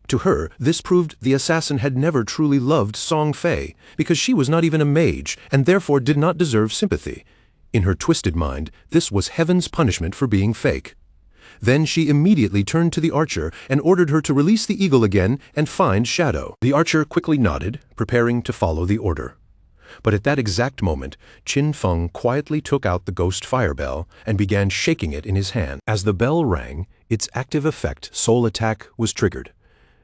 To her, this proved the assassin had never truly loved Song Fei, because she was not even a mage, and therefore did not deserve sympathy. In her twisted mind, this was heaven's punishment for being fake. Then she immediately turned to the archer and ordered her to release the eagle again and find Shadow. The archer quickly nodded, preparing to follow the order. But at that exact moment, Qin Feng quietly took out the ghost fire bell and began shaking it in his hand. As the bell rang, its active effect, Soul Attack, was triggered.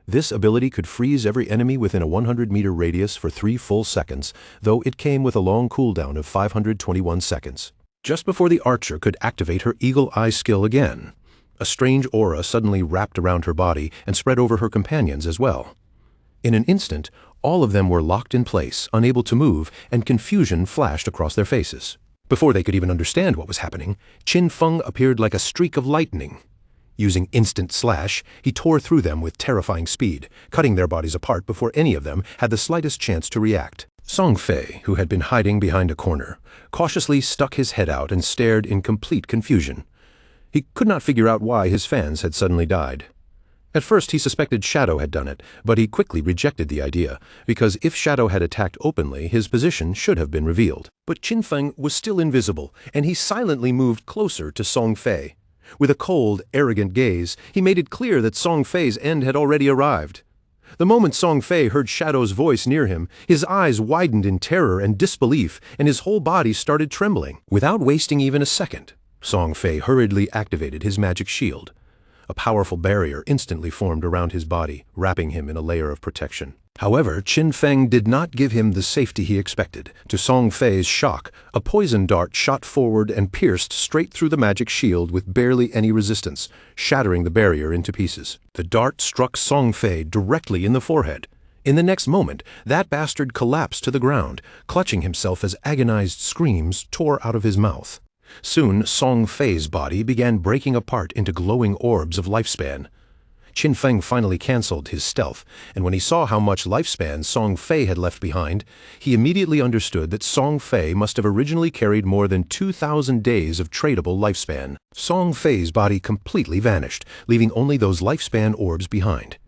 This ability could freeze every enemy within a 100-meter radius for 3 full seconds, though it came with a long cooldown of 521 seconds. Just before the archer could activate her eagle eye skill again, a strange aura suddenly wrapped around her body and spread over her companions as well. In an instant, all of them were locked in place, unable to move, and confusion flashed across their faces. Before they could even understand what was happening, Qin Feng appeared like a streak of lightning. Using Instant Slash, he tore through them with terrifying speed, cutting their bodies apart before any of them had the slightest chance to react. Song Fei, who had been hiding behind a corner, cautiously stuck his head out and stared in complete confusion. He could not figure out why his fans had suddenly died. At first he suspected Shadow had done it, but he quickly rejected the idea, because if Shadow had attacked openly, his position should have been revealed. But Qin Feng was still invisible, and he silently moved closer to Song Fei. With a cold, arrogant gaze, he made it clear that Song Fei's end had already arrived. The moment Song Fei heard Shadow's voice near him, his eyes widened in terror and disbelief, and his whole body started trembling. Without wasting even a second, Song Fei hurriedly activated his magic shield. A powerful barrier instantly formed around his body, wrapping him in a layer of protection. However, Qin Feng did not give him the safety he expected. To Song Fei's shock, a poison dart shot forward and pierced straight through the magic shield with barely any resistance, shattering the barrier into pieces. The dart struck Song Fei directly in the forehead. In the next moment, that bastard collapsed to the ground, clutching himself as agonized screams tore out of his mouth. Soon, Song Fei's body began breaking apart into glowing orbs of lifespan. Qin Feng finally canceled his stealth, and when he saw how much lifespan Song Fei had left behind, he immediately understood that Song Fei must have originally carried more than 2,000 days of tradable lifespan. Song Fei's body completely vanished, leaving only those lifespan orbs behind.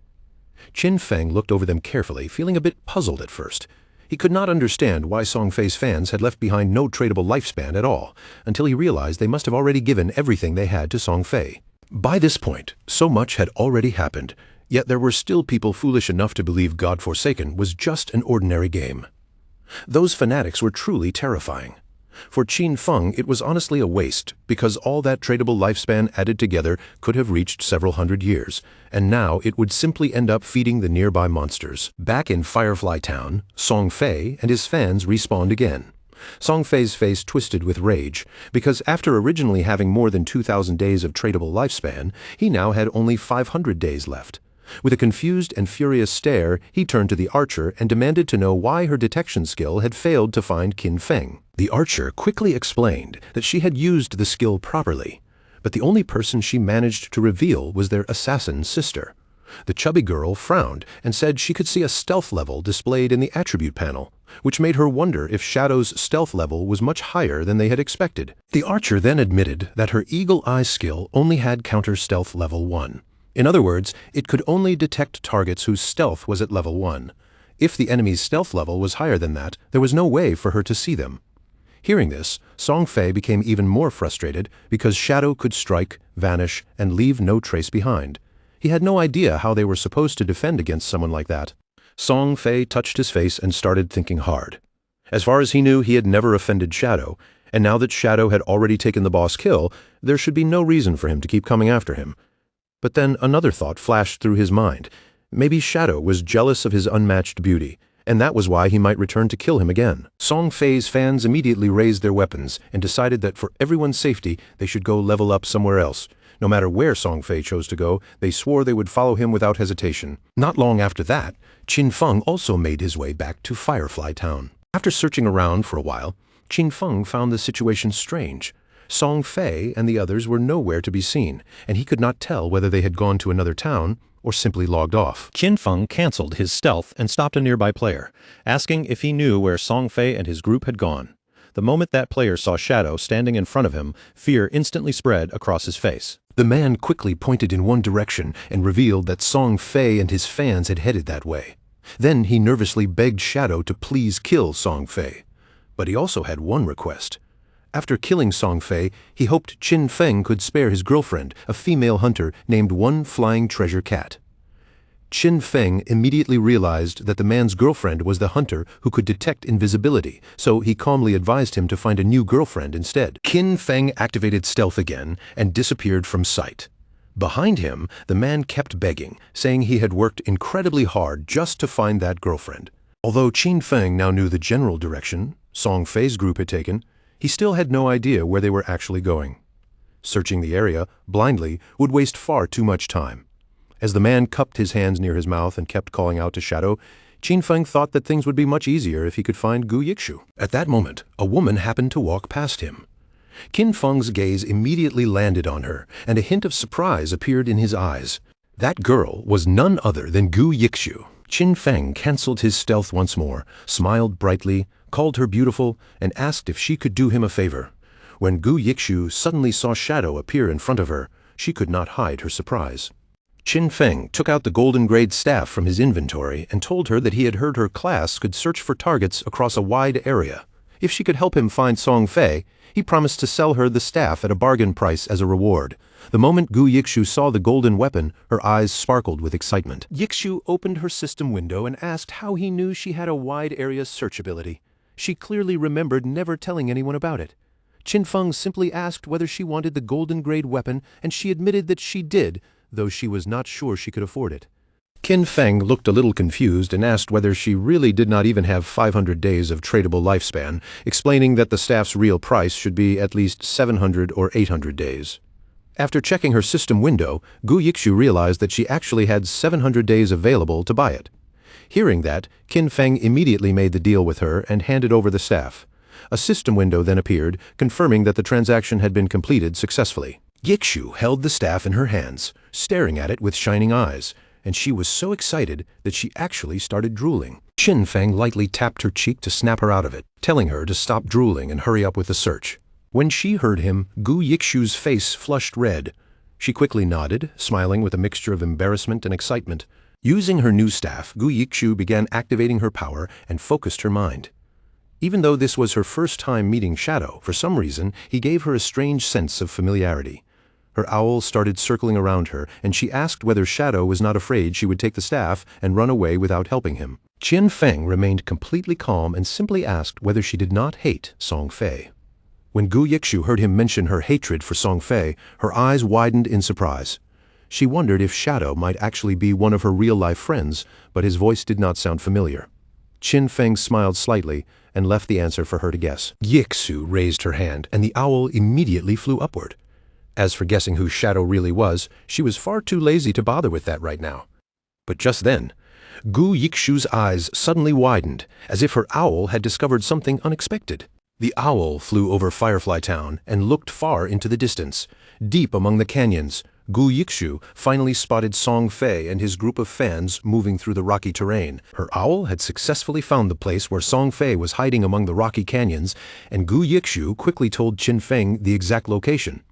Qin Feng looked over them carefully, feeling a bit puzzled at first. He could not understand why Song Fei's fans had left behind no tradable lifespan at all, until he realized they must have already given everything they had to Song Fei. By this point, so much had already happened, yet there were still people foolish enough to believe God Forsaken was just an ordinary game. Those fanatics were truly terrifying. For Qin Feng, it was honestly a waste, because all that tradable lifespan added together could have reached several hundred years, and now it would simply end up feeding the nearby monsters. Back in Firefly Town, Song Fei and his fans respawned again. Song Fei's face twisted with rage, because after originally having more than 2,000 days of tradable lifespan, he now had only 500 days left. With a confused and furious stare, he turned to the archer and demanded to know why her detection skill had failed to find Qin Feng. The archer quickly explained that she had used the skill properly, but the only person she managed to reveal was their assassin sister. The chubby girl frowned and said she could see a stealth level displayed in the attribute panel, which made her wonder if Shadow's stealth level was much higher than they had expected. The archer then admitted that her Eagle Eye skill only had counter stealth level 1. In other words, it could only detect targets whose stealth was at level 1. If the enemy's stealth level was higher than that, there was no way for her to see them. Hearing this, Song Fei became even more frustrated because Shadow could strike, vanish, and leave no trace behind. He had no idea how they were supposed to defend against someone like that. Song Fei touched his face and started thinking hard. As far as he knew, he had never offended Shadow, and now that Shadow had already taken the boss kill, there should be no reason for him to keep coming after him. But then another thought flashed through his mind. Maybe Shadow was jealous of his unmatched beauty, and that was why he might return to kill him again. Song Fei's fans immediately raised their weapons and decided that for everyone's safety, they should go level up somewhere else. No matter where Song Fei chose to go, they swore they would follow him without hesitation. Not long after that, Qin Feng also made his way back to Firefly Town. After searching around for a while, Qin Feng found the situation strange. Song Fei and the others were nowhere to be seen, and he could not tell whether they had gone to another town or simply logged off. Qin Feng canceled his stealth and stopped a nearby player, asking if he knew where Song Fei and his group had gone. The moment that player saw Shadow standing in front of him, fear instantly spread across his face. The man quickly pointed in one direction and revealed that Song Fei and his fans had headed that way. Then he nervously begged Shadow to please kill Song Fei. But he also had one request. After killing Song Fei, he hoped Qin Feng could spare his girlfriend, a female hunter named One Flying Treasure Cat. Qin Feng immediately realized that the man's girlfriend was the hunter who could detect invisibility, so he calmly advised him to find a new girlfriend instead. Qin Feng activated stealth again and disappeared from sight. Behind him, the man kept begging, saying he had worked incredibly hard just to find that girlfriend. Although Qin Feng now knew the general direction Song Fei's group had taken, he still had no idea where they were actually going. Searching the area, blindly, would waste far too much time. As the man cupped his hands near his mouth and kept calling out to Shadow, Qin Feng thought that things would be much easier if he could find Gu Yikshu. At that moment, a woman happened to walk past him. Qin Feng's gaze immediately landed on her, and a hint of surprise appeared in his eyes. That girl was none other than Gu Yikshu. Qin Feng canceled his stealth once more, smiled brightly, called her beautiful, and asked if she could do him a favor. When Gu Yikshu suddenly saw Shadow appear in front of her, she could not hide her surprise. Qin Feng took out the Golden Grade staff from his inventory and told her that he had heard her class could search for targets across a wide area. If she could help him find Song Fei, he promised to sell her the staff at a bargain price as a reward. The moment Gu Yikshu saw the golden weapon, her eyes sparkled with excitement. Yikshu opened her system window and asked how he knew she had a wide area search ability. She clearly remembered never telling anyone about it. Qin Feng simply asked whether she wanted the Golden Grade weapon, and she admitted that she did, though she was not sure she could afford it. Qin Feng looked a little confused and asked whether she really did not even have 500 days of tradable lifespan, explaining that the staff's real price should be at least 700 or 800 days. After checking her system window, Gu Yikshu realized that she actually had 700 days available to buy it. Hearing that, Qin Feng immediately made the deal with her and handed over the staff. A system window then appeared, confirming that the transaction had been completed successfully. Yikshu held the staff in her hands, staring at it with shining eyes, and she was so excited that she actually started drooling. Qin Feng lightly tapped her cheek to snap her out of it, telling her to stop drooling and hurry up with the search. When she heard him, Gu Yikshu's face flushed red. She quickly nodded, smiling with a mixture of embarrassment and excitement. Using her new staff, Gu Yikshu began activating her power and focused her mind. Even though this was her first time meeting Shadow, for some reason, he gave her a strange sense of familiarity. Her owl started circling around her, and she asked whether Shadow was not afraid she would take the staff and run away without helping him. Qin Feng remained completely calm and simply asked whether she did not hate Song Fei. When Gu Yikshu heard him mention her hatred for Song Fei, her eyes widened in surprise. She wondered if Shadow might actually be one of her real-life friends, but his voice did not sound familiar. Qin Feng smiled slightly and left the answer for her to guess. Yikshu raised her hand, and the owl immediately flew upward. As for guessing who Shadow really was, she was far too lazy to bother with that right now. But just then, Gu Yikshu's eyes suddenly widened, as if her owl had discovered something unexpected. The owl flew over Firefly Town and looked far into the distance. Deep among the canyons, Gu Yikshu finally spotted Song Fei and his group of fans moving through the rocky terrain. Her owl had successfully found the place where Song Fei was hiding among the rocky canyons, and Gu Yikshu quickly told Qin Feng the exact location.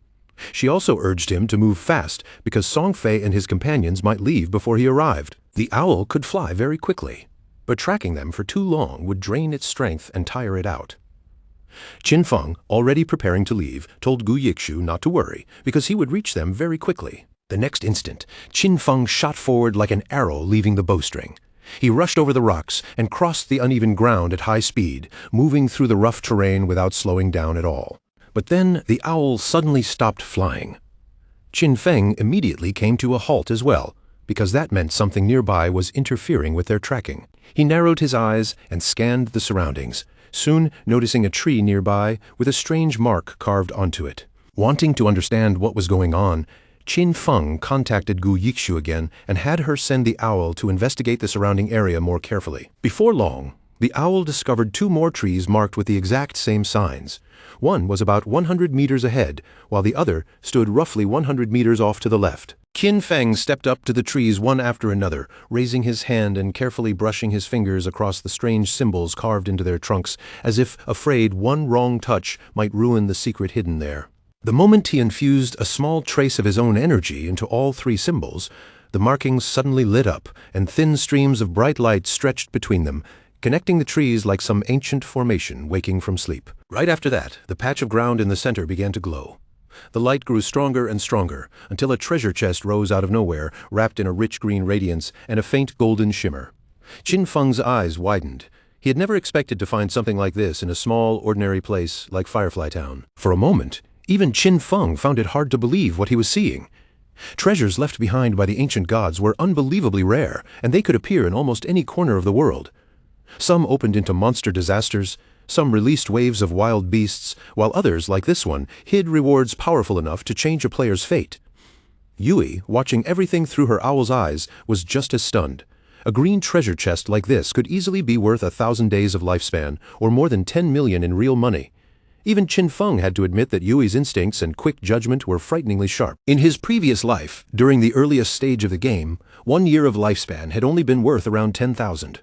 She also urged him to move fast because Song Fei and his companions might leave before he arrived. The owl could fly very quickly, but tracking them for too long would drain its strength and tire it out. Qin Feng, already preparing to leave, told Gu Yikshu not to worry, because he would reach them very quickly. The next instant, Qin Feng shot forward like an arrow leaving the bowstring. He rushed over the rocks and crossed the uneven ground at high speed, moving through the rough terrain without slowing down at all. But then the owl suddenly stopped flying. Qin Feng immediately came to a halt as well, because that meant something nearby was interfering with their tracking. He narrowed his eyes and scanned the surroundings, soon noticing a tree nearby with a strange mark carved onto it. Wanting to understand what was going on, Qin Feng contacted Gu Yikshu again and had her send the owl to investigate the surrounding area more carefully. Before long, the owl discovered 2 more trees marked with the exact same signs. One was about 100 meters ahead, while the other stood roughly 100 meters off to the left. Qin Feng stepped up to the trees one after another, raising his hand and carefully brushing his fingers across the strange symbols carved into their trunks, as if afraid one wrong touch might ruin the secret hidden there. The moment he infused a small trace of his own energy into all 3 symbols, the markings suddenly lit up, and thin streams of bright light stretched between them, connecting the trees like some ancient formation waking from sleep. Right after that, the patch of ground in the center began to glow. The light grew stronger and stronger, until a treasure chest rose out of nowhere, wrapped in a rich green radiance and a faint golden shimmer. Qin Feng's eyes widened. He had never expected to find something like this in a small, ordinary place like Firefly Town. For a moment, even Qin Feng found it hard to believe what he was seeing. Treasures left behind by the ancient gods were unbelievably rare, and they could appear in almost any corner of the world. Some opened into monster disasters, some released waves of wild beasts, while others, like this one, hid rewards powerful enough to change a player's fate. Yui, watching everything through her owl's eyes, was just as stunned. A green treasure chest like this could easily be worth 1,000 days of lifespan, or more than 10 million in real money. Even Qin Feng had to admit that Yui's instincts and quick judgment were frighteningly sharp. In his previous life, during the earliest stage of the game, 1 year of lifespan had only been worth around 10,000.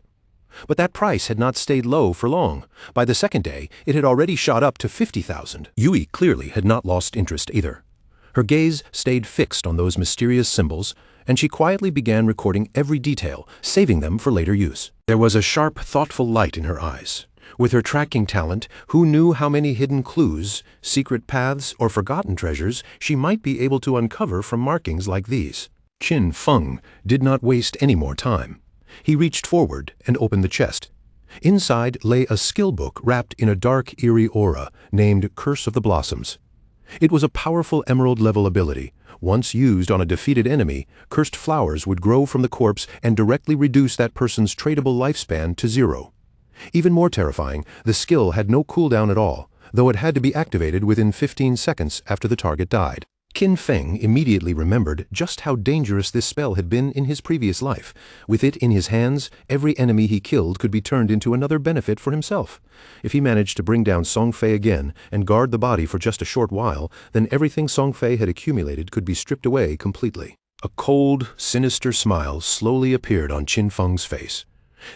But that price had not stayed low for long. By the second day, it had already shot up to 50,000. Yui clearly had not lost interest either. Her gaze stayed fixed on those mysterious symbols, and she quietly began recording every detail, saving them for later use. There was a sharp, thoughtful light in her eyes. With her tracking talent, who knew how many hidden clues, secret paths, or forgotten treasures she might be able to uncover from markings like these? Qin Feng did not waste any more time. He reached forward and opened the chest. Inside lay a skill book wrapped in a dark, eerie aura named Curse of the Blossoms. It was a powerful emerald-level ability. Once used on a defeated enemy, cursed flowers would grow from the corpse and directly reduce that person's tradable lifespan to 0. Even more terrifying, the skill had no cooldown at all, though it had to be activated within 15 seconds after the target died. Qin Feng immediately remembered just how dangerous this spell had been in his previous life. With it in his hands, every enemy he killed could be turned into another benefit for himself. If he managed to bring down Song Fei again and guard the body for just a short while, then everything Song Fei had accumulated could be stripped away completely. A cold, sinister smile slowly appeared on Qin Feng's face.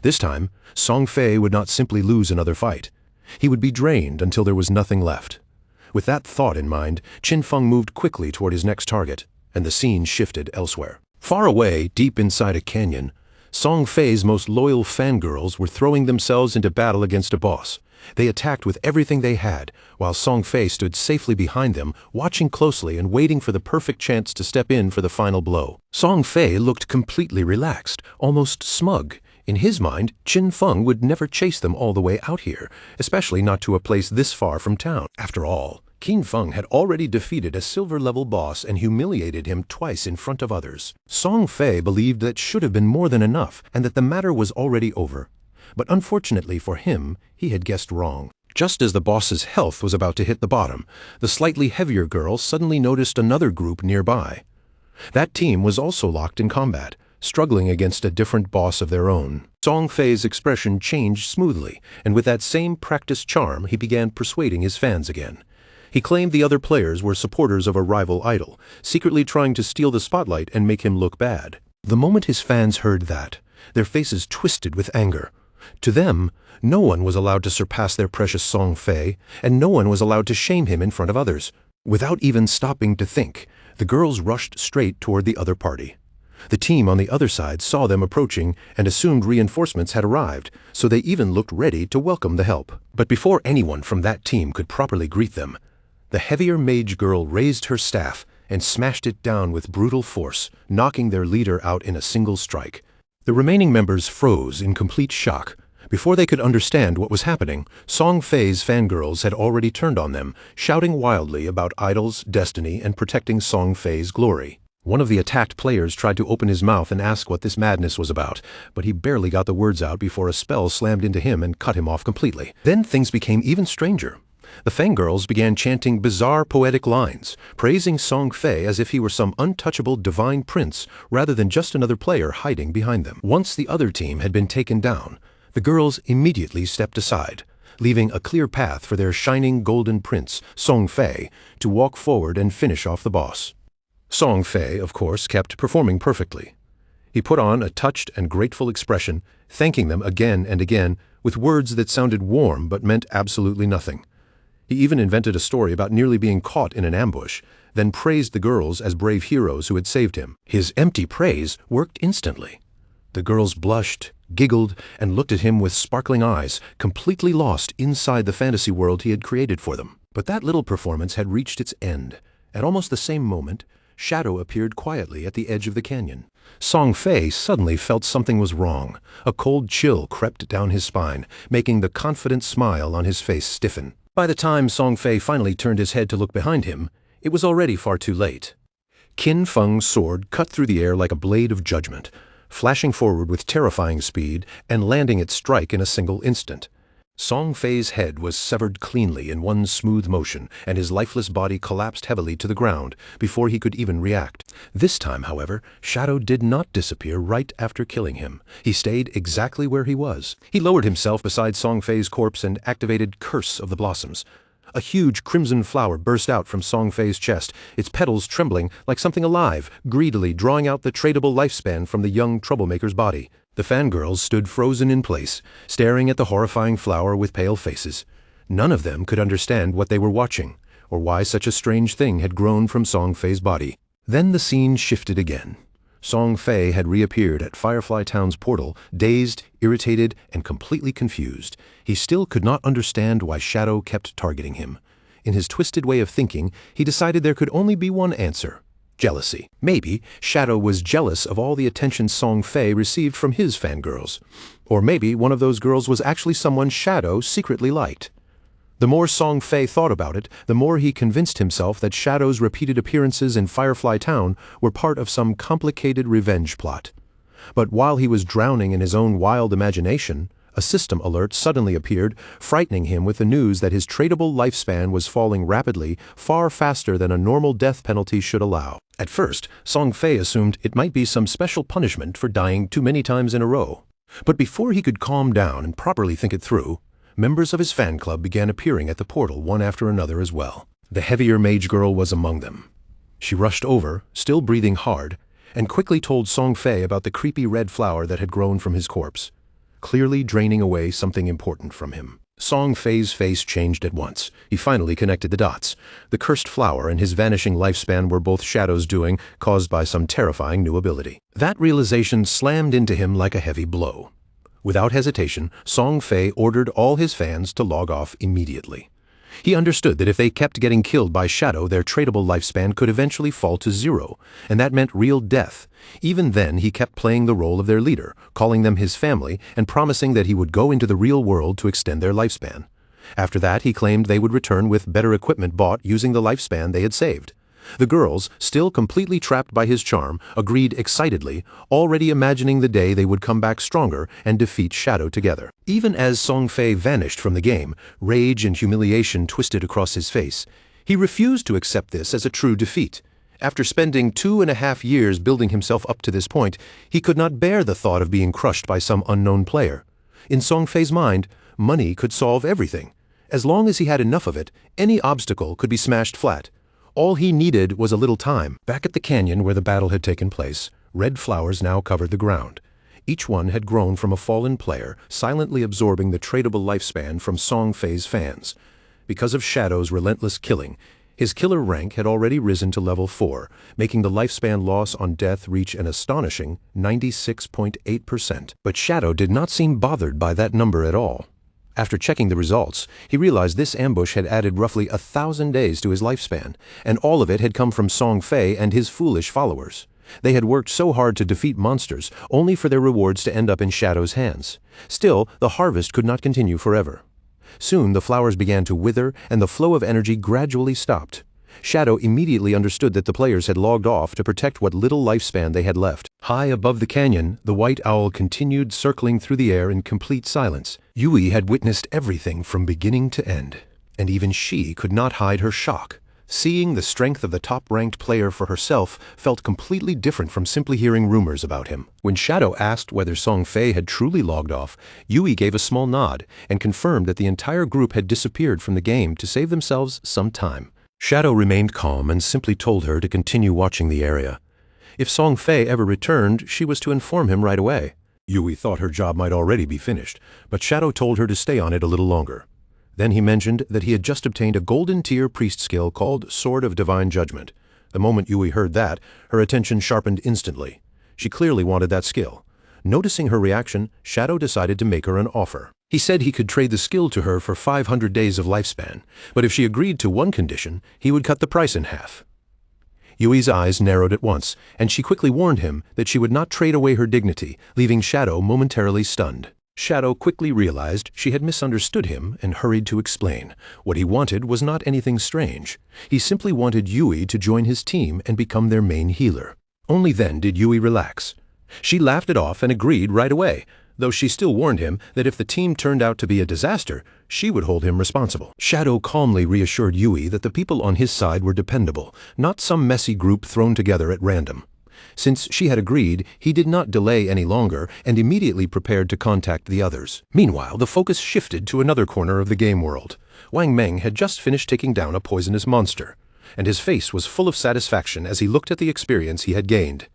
This time, Song Fei would not simply lose another fight. He would be drained until there was nothing left. With that thought in mind, Qin Feng moved quickly toward his next target, and the scene shifted elsewhere. Far away, deep inside a canyon, Song Fei's most loyal fangirls were throwing themselves into battle against a boss. They attacked with everything they had, while Song Fei stood safely behind them, watching closely and waiting for the perfect chance to step in for the final blow. Song Fei looked completely relaxed, almost smug, In his mind, Qin Feng would never chase them all the way out here, especially not to a place this far from town. After all, Qin Feng had already defeated a silver-level boss and humiliated him twice in front of others. Song Fei believed that should have been more than enough and that the matter was already over. But unfortunately for him, he had guessed wrong. Just as the boss's health was about to hit the bottom, the slightly heavier girl suddenly noticed another group nearby. That team was also locked in combat, struggling against a different boss of their own. Song Fei's expression changed smoothly, and with that same practiced charm, he began persuading his fans again. He claimed the other players were supporters of a rival idol, secretly trying to steal the spotlight and make him look bad. The moment his fans heard that, their faces twisted with anger. To them, no one was allowed to surpass their precious Song Fei, and no one was allowed to shame him in front of others. Without even stopping to think, the girls rushed straight toward the other party. The team on the other side saw them approaching and assumed reinforcements had arrived, so they even looked ready to welcome the help. But before anyone from that team could properly greet them, the heavier mage girl raised her staff and smashed it down with brutal force, knocking their leader out in a single strike. The remaining members froze in complete shock. Before they could understand what was happening, Song Fei's fangirls had already turned on them, shouting wildly about idols, destiny, and protecting Song Fei's glory. One of the attacked players tried to open his mouth and ask what this madness was about, but he barely got the words out before a spell slammed into him and cut him off completely. Then things became even stranger. The fangirls began chanting bizarre poetic lines, praising Song Fei as if he were some untouchable divine prince rather than just another player hiding behind them. Once the other team had been taken down, the girls immediately stepped aside, leaving a clear path for their shining golden prince, Song Fei, to walk forward and finish off the boss. Song Fei, of course, kept performing perfectly. He put on a touched and grateful expression, thanking them again and again with words that sounded warm but meant absolutely nothing. He even invented a story about nearly being caught in an ambush, then praised the girls as brave heroes who had saved him. His empty praise worked instantly. The girls blushed, giggled, and looked at him with sparkling eyes, completely lost inside the fantasy world he had created for them. But that little performance had reached its end. At almost the same moment, Shadow appeared quietly at the edge of the canyon. Song Fei suddenly felt something was wrong. A cold chill crept down his spine, making the confident smile on his face stiffen. By the time Song Fei finally turned his head to look behind him, it was already far too late. Qin Feng's sword cut through the air like a blade of judgment, flashing forward with terrifying speed and landing its strike in a single instant. Song Fei's head was severed cleanly in one smooth motion, and his lifeless body collapsed heavily to the ground before he could even react. This time, however, Shadow did not disappear right after killing him. He stayed exactly where he was. He lowered himself beside Song Fei's corpse and activated Curse of the Blossoms. A huge crimson flower burst out from Song Fei's chest, its petals trembling like something alive, greedily drawing out the tradable lifespan from the young troublemaker's body. The fangirls stood frozen in place, staring at the horrifying flower with pale faces. None of them could understand what they were watching, or why such a strange thing had grown from Song Fei's body. Then the scene shifted again. Song Fei had reappeared at Firefly Town's portal, dazed, irritated, and completely confused. He still could not understand why Shadow kept targeting him. In his twisted way of thinking, he decided there could only be one answer: jealousy. Maybe Shadow was jealous of all the attention Song Fei received from his fangirls. Or maybe one of those girls was actually someone Shadow secretly liked. The more Song Fei thought about it, the more he convinced himself that Shadow's repeated appearances in Firefly Town were part of some complicated revenge plot. But while he was drowning in his own wild imagination, a system alert suddenly appeared, frightening him with the news that his tradable lifespan was falling rapidly, far faster than a normal death penalty should allow. At first, Song Fei assumed it might be some special punishment for dying too many times in a row. But before he could calm down and properly think it through, members of his fan club began appearing at the portal one after another as well. The heavier mage girl was among them. She rushed over, still breathing hard, and quickly told Song Fei about the creepy red flower that had grown from his corpse, clearly draining away something important from him. Song Fei's face changed at once. He finally connected the dots. The cursed flower and his vanishing lifespan were both Shadow's doing, caused by some terrifying new ability. That realization slammed into him like a heavy blow. Without hesitation, Song Fei ordered all his fans to log off immediately. He understood that if they kept getting killed by Shadow, their tradable lifespan could eventually fall to 0, and that meant real death. Even then, he kept playing the role of their leader, calling them his family and promising that he would go into the real world to extend their lifespan. After that, he claimed they would return with better equipment bought using the lifespan they had saved. The girls, still completely trapped by his charm, agreed excitedly, already imagining the day they would come back stronger and defeat Shadow together. Even as Song Fei vanished from the game, rage and humiliation twisted across his face. He refused to accept this as a true defeat. After spending 2.5 years building himself up to this point, he could not bear the thought of being crushed by some unknown player. In Song Fei's mind, money could solve everything. As long as he had enough of it, any obstacle could be smashed flat. All he needed was a little time. Back at the canyon where the battle had taken place, red flowers now covered the ground. Each one had grown from a fallen player, silently absorbing the tradable lifespan from Song Fei's fans. Because of Shadow's relentless killing, his killer rank had already risen to level 4, making the lifespan loss on death reach an astonishing 96.8%. But Shadow did not seem bothered by that number at all. After checking the results, he realized this ambush had added roughly 1,000 days to his lifespan, and all of it had come from Song Fei and his foolish followers. They had worked so hard to defeat monsters, only for their rewards to end up in Shadow's hands. Still, the harvest could not continue forever. Soon the flowers began to wither, and the flow of energy gradually stopped. Shadow immediately understood that the players had logged off to protect what little lifespan they had left. High above the canyon, the white owl continued circling through the air in complete silence. Yui had witnessed everything from beginning to end, and even she could not hide her shock. Seeing the strength of the top-ranked player for herself felt completely different from simply hearing rumors about him. When Shadow asked whether Song Fei had truly logged off, Yui gave a small nod and confirmed that the entire group had disappeared from the game to save themselves some time. Shadow remained calm and simply told her to continue watching the area. If Song Fei ever returned, she was to inform him right away. Yui thought her job might already be finished, but Shadow told her to stay on it a little longer. Then he mentioned that he had just obtained a golden tier priest skill called Sword of Divine Judgment. The moment Yui heard that, her attention sharpened instantly. She clearly wanted that skill. Noticing her reaction, Shadow decided to make her an offer. He said he could trade the skill to her for 500 days of lifespan, but if she agreed to one condition, he would cut the price in half. Yui's eyes narrowed at once, and she quickly warned him that she would not trade away her dignity, leaving Shadow momentarily stunned. Shadow quickly realized she had misunderstood him and hurried to explain. What he wanted was not anything strange. He simply wanted Yui to join his team and become their main healer. Only then did Yui relax. She laughed it off and agreed right away, though she still warned him that if the team turned out to be a disaster, she would hold him responsible. Shadow calmly reassured Yui that the people on his side were dependable, not some messy group thrown together at random. Since she had agreed, he did not delay any longer and immediately prepared to contact the others. Meanwhile, the focus shifted to another corner of the game world. Wang Meng had just finished taking down a poisonous monster, and his face was full of satisfaction as he looked at the experience he had gained.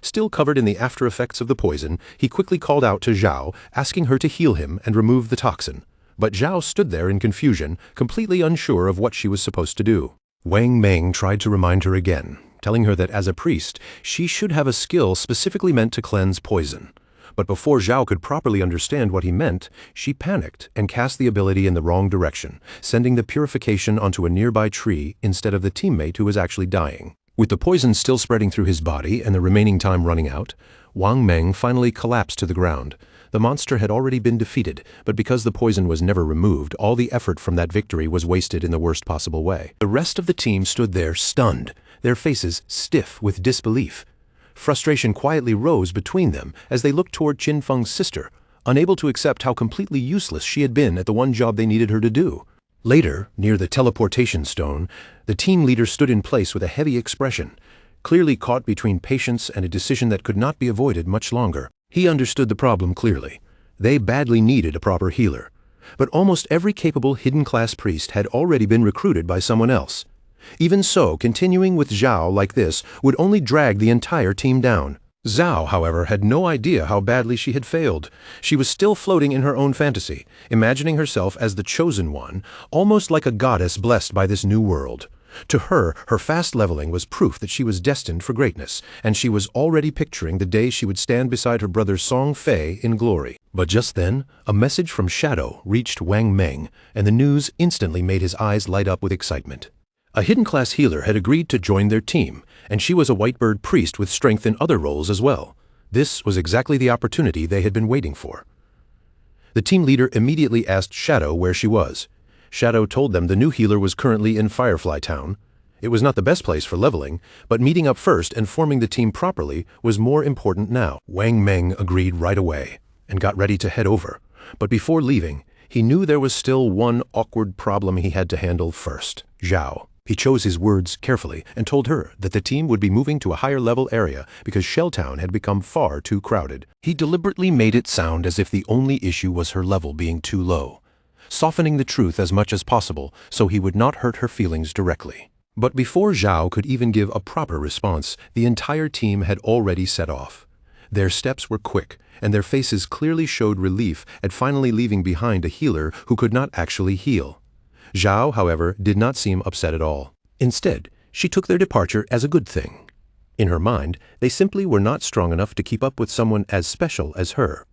Still covered in the after effects of the poison, he quickly called out to Zhao, asking her to heal him and remove the toxin. But Zhao stood there in confusion, completely unsure of what she was supposed to do. Wang Meng tried to remind her again, telling her that as a priest, she should have a skill specifically meant to cleanse poison. But before Zhao could properly understand what he meant, she panicked and cast the ability in the wrong direction, sending the purification onto a nearby tree instead of the teammate who was actually dying. With the poison still spreading through his body and the remaining time running out, Wang Meng finally collapsed to the ground. The monster had already been defeated, but because the poison was never removed, all the effort from that victory was wasted in the worst possible way. The rest of the team stood there stunned, their faces stiff with disbelief. Frustration quietly rose between them as they looked toward Qin Feng's sister, unable to accept how completely useless she had been at the one job they needed her to do. Later, near the teleportation stone, the team leader stood in place with a heavy expression, clearly caught between patience and a decision that could not be avoided much longer. He understood the problem clearly. They badly needed a proper healer. But almost every capable hidden-class priest had already been recruited by someone else. Even so, continuing with Zhao like this would only drag the entire team down. Zhao, however, had no idea how badly she had failed. She was still floating in her own fantasy, imagining herself as the chosen one, almost like a goddess blessed by this new world. To her, her fast leveling was proof that she was destined for greatness, and she was already picturing the day she would stand beside her brother Song Fei in glory. But just then, a message from Shadow reached Wang Meng, and the news instantly made his eyes light up with excitement. A hidden class healer had agreed to join their team, and she was a Whitebird priest with strength in other roles as well. This was exactly the opportunity they had been waiting for. The team leader immediately asked Shadow where she was. Shadow told them the new healer was currently in Firefly Town. It was not the best place for leveling, but meeting up first and forming the team properly was more important now. Wang Meng agreed right away and got ready to head over. But before leaving, he knew there was still one awkward problem he had to handle first: Zhao. He chose his words carefully and told her that the team would be moving to a higher level area because Shelltown had become far too crowded. He deliberately made it sound as if the only issue was her level being too low, softening the truth as much as possible so he would not hurt her feelings directly. But before Zhao could even give a proper response, the entire team had already set off. Their steps were quick, and their faces clearly showed relief at finally leaving behind a healer who could not actually heal. Zhao, however, did not seem upset at all. Instead, she took their departure as a good thing. In her mind, they simply were not strong enough to keep up with someone as special as her.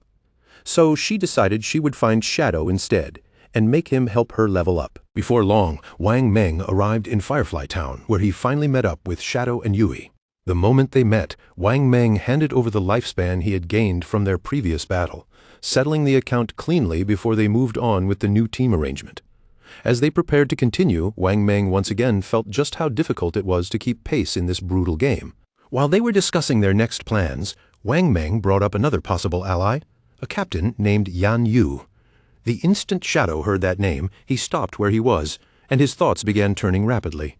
So she decided she would find Shadow instead, and make him help her level up. Before long, Wang Meng arrived in Firefly Town, where he finally met up with Shadow and Yui. The moment they met, Wang Meng handed over the lifespan he had gained from their previous battle, settling the account cleanly before they moved on with the new team arrangement. As they prepared to continue, Wang Meng once again felt just how difficult it was to keep pace in this brutal game. While they were discussing their next plans, Wang Meng brought up another possible ally, a captain named Yan Yu. The instant Shadow heard that name, he stopped where he was, and his thoughts began turning rapidly.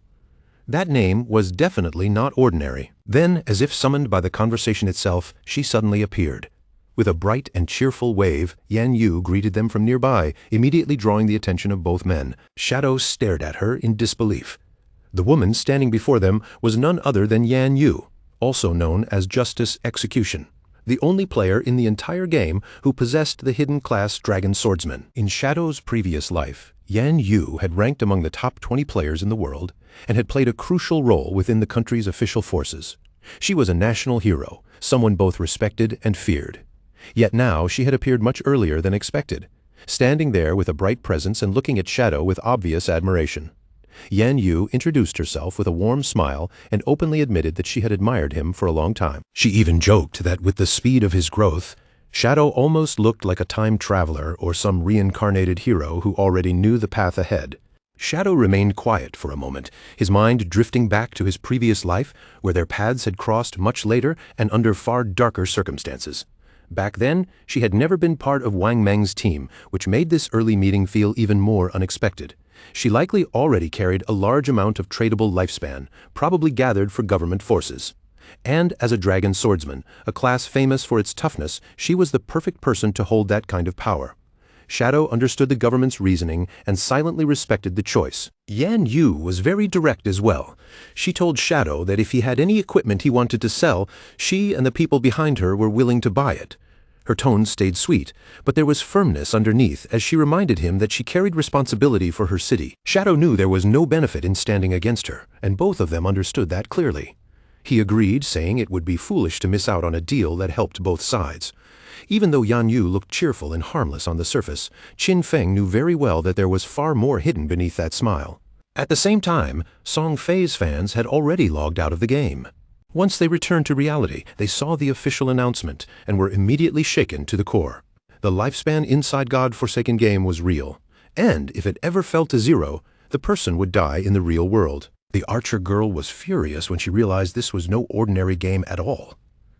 That name was definitely not ordinary. Then, as if summoned by the conversation itself, she suddenly appeared. With a bright and cheerful wave, Yan Yu greeted them from nearby, immediately drawing the attention of both men. Shadow stared at her in disbelief. The woman standing before them was none other than Yan Yu, also known as Justice Execution, the only player in the entire game who possessed the hidden class Dragon Swordsman. In Shadow's previous life, Yan Yu had ranked among the top 20 players in the world and had played a crucial role within the country's official forces. She was a national hero, someone both respected and feared. Yet now she had appeared much earlier than expected, standing there with a bright presence and looking at Shadow with obvious admiration. Yan Yu introduced herself with a warm smile and openly admitted that she had admired him for a long time. She even joked that with the speed of his growth, Shadow almost looked like a time traveler or some reincarnated hero who already knew the path ahead. Shadow remained quiet for a moment, his mind drifting back to his previous life where their paths had crossed much later and under far darker circumstances. Back then, she had never been part of Wang Meng's team, which made this early meeting feel even more unexpected. She likely already carried a large amount of tradable lifespan, probably gathered for government forces. And as a Dragon Swordsman, a class famous for its toughness, she was the perfect person to hold that kind of power. Shadow understood the government's reasoning and silently respected the choice. Yan Yu was very direct as well. She told Shadow that if he had any equipment he wanted to sell, she and the people behind her were willing to buy it. Her tone stayed sweet, but there was firmness underneath as she reminded him that she carried responsibility for her city. Shadow knew there was no benefit in standing against her, and both of them understood that clearly. He agreed, saying it would be foolish to miss out on a deal that helped both sides. Even though Yan Yu looked cheerful and harmless on the surface, Qin Feng knew very well that there was far more hidden beneath that smile. At the same time, Song Fei's fans had already logged out of the game. Once they returned to reality, they saw the official announcement and were immediately shaken to the core. The lifespan inside God-forsaken game was real, and if it ever fell to zero, the person would die in the real world. The Archer girl was furious when she realized this was no ordinary game at all.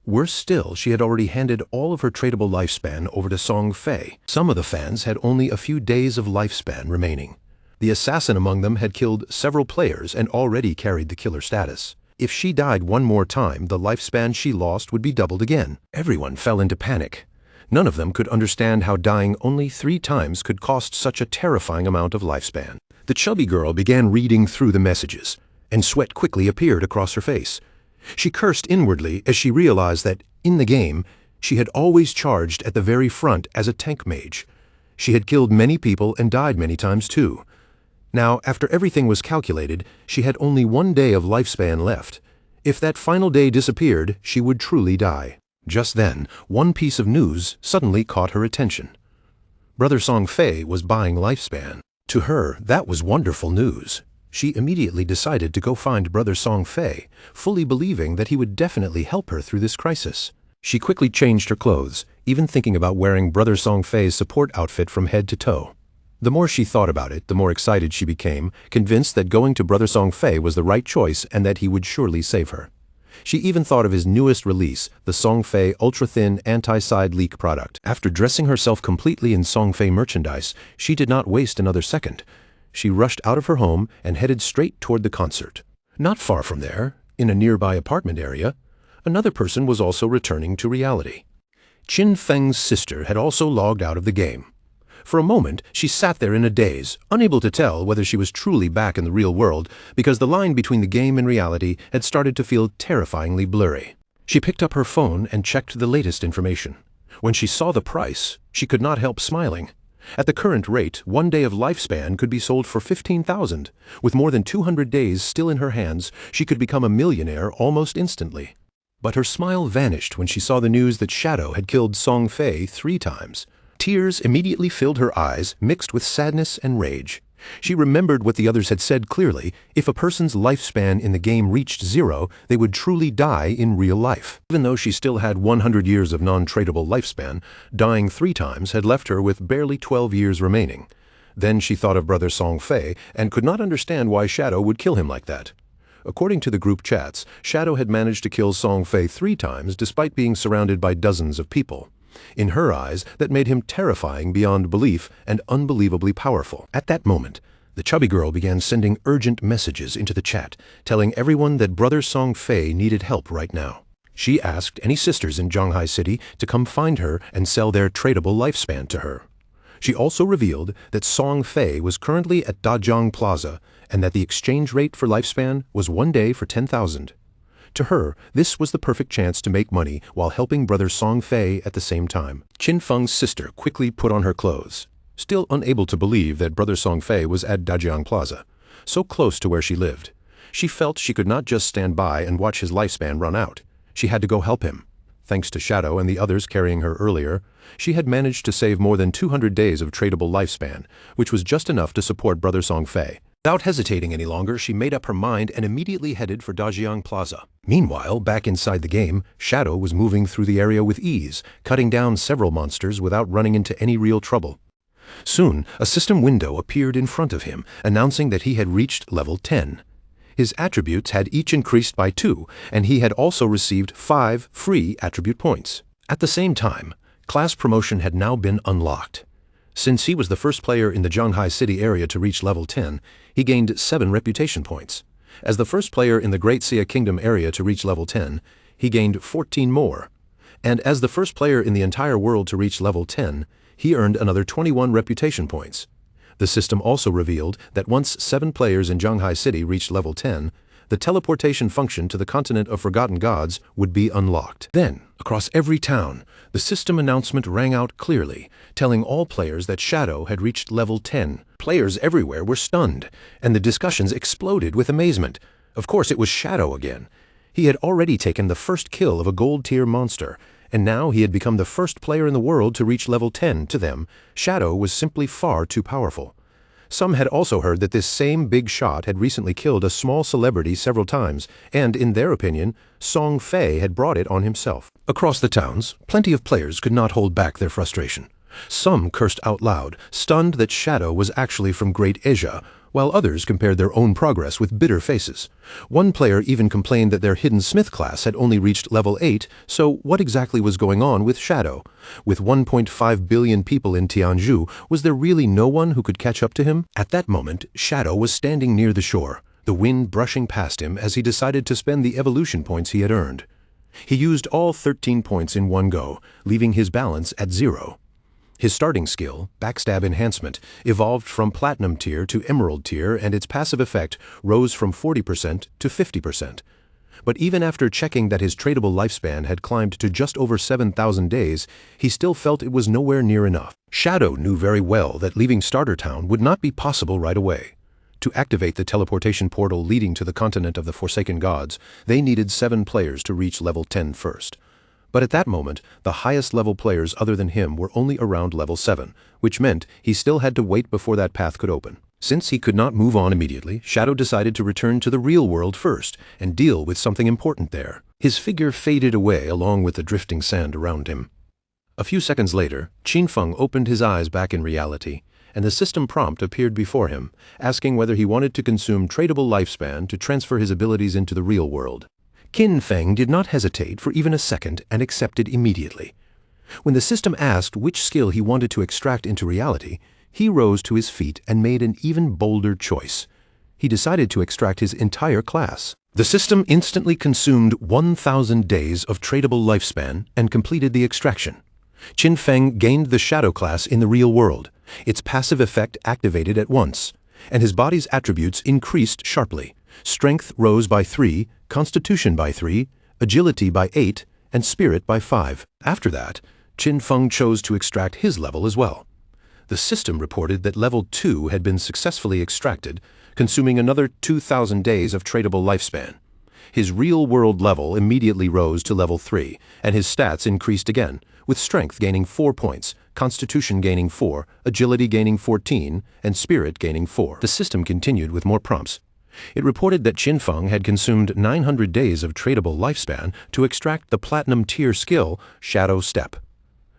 Worse still, she had already handed all of her tradable lifespan over to Song Fei. Some of the fans had only a few days of lifespan remaining. The assassin among them had killed several players and already carried the killer status. If she died one more time, the lifespan she lost would be doubled again. Everyone fell into panic. None of them could understand how dying only 3 times could cost such a terrifying amount of lifespan. The chubby girl began reading through the messages, and sweat quickly appeared across her face. She cursed inwardly as she realized that, in the game, she had always charged at the very front as a tank mage. She had killed many people and died many times too. Now, after everything was calculated, she had only 1 day of lifespan left. If that final day disappeared, she would truly die. Just then, one piece of news suddenly caught her attention. Brother Song Fei was buying lifespan. To her, that was wonderful news. She immediately decided to go find Brother Song Fei, fully believing that he would definitely help her through this crisis. She quickly changed her clothes, even thinking about wearing Brother Song Fei's support outfit from head to toe. The more she thought about it, the more excited she became, convinced that going to Brother Song Fei was the right choice and that he would surely save her. She even thought of his newest release, the Song Fei Ultra Thin Anti-Side Leak product. After dressing herself completely in Song Fei merchandise, she did not waste another second. She rushed out of her home and headed straight toward the concert. Not far from there, in a nearby apartment area, another person was also returning to reality. Qin Feng's sister had also logged out of the game. For a moment, she sat there in a daze, unable to tell whether she was truly back in the real world because the line between the game and reality had started to feel terrifyingly blurry. She picked up her phone and checked the latest information. When she saw the price, she could not help smiling. At the current rate, 1 day of lifespan could be sold for 15,000. With more than 200 days still in her hands, she could become a millionaire almost instantly. But her smile vanished when she saw the news that Shadow had killed Song Fei 3 times. Tears immediately filled her eyes, mixed with sadness and rage. She remembered what the others had said clearly: if a person's lifespan in the game reached 0, they would truly die in real life. Even though she still had 100 years of non-tradable lifespan, dying 3 times had left her with barely 12 years remaining. Then she thought of Brother Song Fei and could not understand why Shadow would kill him like that. According to the group chats, Shadow had managed to kill Song Fei 3 times despite being surrounded by dozens of people. In her eyes, that made him terrifying beyond belief and unbelievably powerful. At that moment, the chubby girl began sending urgent messages into the chat, telling everyone that Brother Song Fei needed help right now. She asked any sisters in Zhanghai City to come find her and sell their tradable lifespan to her. She also revealed that Song Fei was currently at Dajiang Plaza and that the exchange rate for lifespan was 1 day for 10,000. To her, this was the perfect chance to make money while helping Brother Song Fei at the same time. Qin Feng's sister quickly put on her clothes, still unable to believe that Brother Song Fei was at Dajiang Plaza, so close to where she lived. She felt she could not just stand by and watch his lifespan run out. She had to go help him. Thanks to Shadow and the others carrying her earlier, she had managed to save more than 200 days of tradable lifespan, which was just enough to support Brother Song Fei. Without hesitating any longer, she made up her mind and immediately headed for Dajiang Plaza. Meanwhile, back inside the game, Shadow was moving through the area with ease, cutting down several monsters without running into any real trouble. Soon, a system window appeared in front of him, announcing that he had reached level 10. His attributes had each increased by 2, and he had also received 5 free attribute points. At the same time, class promotion had now been unlocked. Since he was the first player in the Zhanghai City area to reach level 10, he gained 7 reputation points. As the first player in the Great Xia Kingdom area to reach level 10, he gained 14 more. And as the first player in the entire world to reach level 10, he earned another 21 reputation points. The system also revealed that once 7 players in Zhanghai City reached level 10, the teleportation function to the continent of Forgotten Gods would be unlocked. Then, across every town, the system announcement rang out clearly, telling all players that Shadow had reached level 10. Players everywhere were stunned, and the discussions exploded with amazement. Of course, it was Shadow again. He had already taken the first kill of a gold-tier monster, and now he had become the first player in the world to reach level 10. To them, Shadow was simply far too powerful. Some had also heard that this same big shot had recently killed a small celebrity several times, and, in their opinion, Song Fei had brought it on himself. Across the towns, plenty of players could not hold back their frustration. Some cursed out loud, stunned that Shadow was actually from Great Asia, while others compared their own progress with bitter faces. One player even complained that their Hidden Smith class had only reached level 8, so what exactly was going on with Shadow? With 1.5 billion people in Tianzhu, was there really no one who could catch up to him? At that moment, Shadow was standing near the shore, the wind brushing past him as he decided to spend the evolution points he had earned. He used all 13 points in one go, leaving his balance at 0. His starting skill, Backstab Enhancement, evolved from Platinum tier to Emerald tier, and its passive effect rose from 40% to 50%. But even after checking that his tradable lifespan had climbed to just over 7,000 days, he still felt it was nowhere near enough. Shadow knew very well that leaving Starter Town would not be possible right away. To activate the teleportation portal leading to the continent of the Forsaken Gods, they needed 7 players to reach level 10 first. But at that moment, the highest level players other than him were only around level 7, which meant he still had to wait before that path could open. Since he could not move on immediately, Shadow decided to return to the real world first and deal with something important there. His figure faded away along with the drifting sand around him. A few seconds later, Qin Feng opened his eyes back in reality, and the system prompt appeared before him, asking whether he wanted to consume tradable lifespan to transfer his abilities into the real world. Qin Feng did not hesitate for even a second and accepted immediately. When the system asked which skill he wanted to extract into reality, he rose to his feet and made an even bolder choice. He decided to extract his entire class. The system instantly consumed 1,000 days of tradable lifespan and completed the extraction. Qin Feng gained the Shadow class in the real world. Its passive effect activated at once, and his body's attributes increased sharply. Strength rose by 3, Constitution by 3, Agility by 8, and Spirit by 5. After that, Qin Feng chose to extract his level as well. The system reported that level 2 had been successfully extracted, consuming another 2,000 days of tradable lifespan. His real-world level immediately rose to level 3, and his stats increased again, with Strength gaining 4 points, Constitution gaining 4, Agility gaining 14, and Spirit gaining 4. The system continued with more prompts. It reported that Qin Feng had consumed 900 days of tradable lifespan to extract the Platinum tier skill, Shadow Step.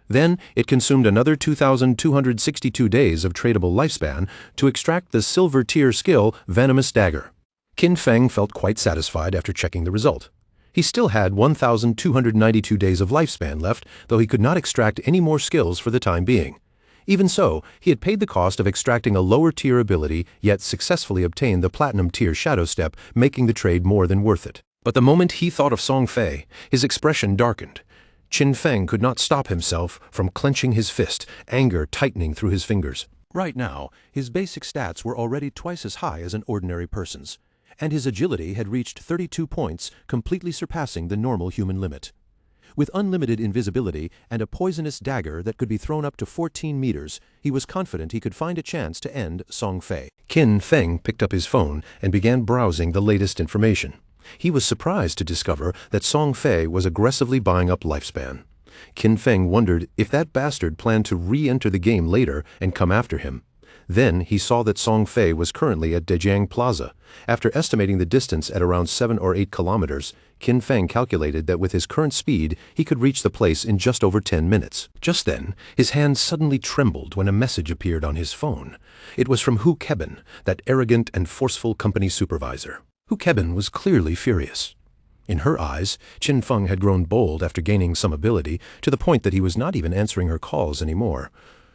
Then, it consumed another 2,262 days of tradable lifespan to extract the Silver tier skill, Venomous Dagger. Qin Feng felt quite satisfied after checking the result. He still had 1,292 days of lifespan left, though he could not extract any more skills for the time being. Even so, he had paid the cost of extracting a lower tier ability, yet successfully obtained the Platinum tier Shadow Step, making the trade more than worth it. But the moment he thought of Song Fei, his expression darkened. Qin Feng could not stop himself from clenching his fist, anger tightening through his fingers. Right now, his basic stats were already twice as high as an ordinary person's, and his agility had reached 32 points, completely surpassing the normal human limit. With unlimited invisibility and a poisonous dagger that could be thrown up to 14 meters, he was confident he could find a chance to end Song Fei. Qin Feng picked up his phone and began browsing the latest information. He was surprised to discover that Song Fei was aggressively buying up lifespan. Qin Feng wondered if that bastard planned to re-enter the game later and come after him. Then he saw that Song Fei was currently at Dejiang Plaza. After estimating the distance at around 7 or 8 kilometers, Qin Feng calculated that with his current speed, he could reach the place in just over 10 minutes. Just then, his hand suddenly trembled when a message appeared on his phone. It was from Hu Keben, that arrogant and forceful company supervisor. Hu Keben was clearly furious. In her eyes, Qin Feng had grown bold after gaining some ability, to the point that he was not even answering her calls anymore.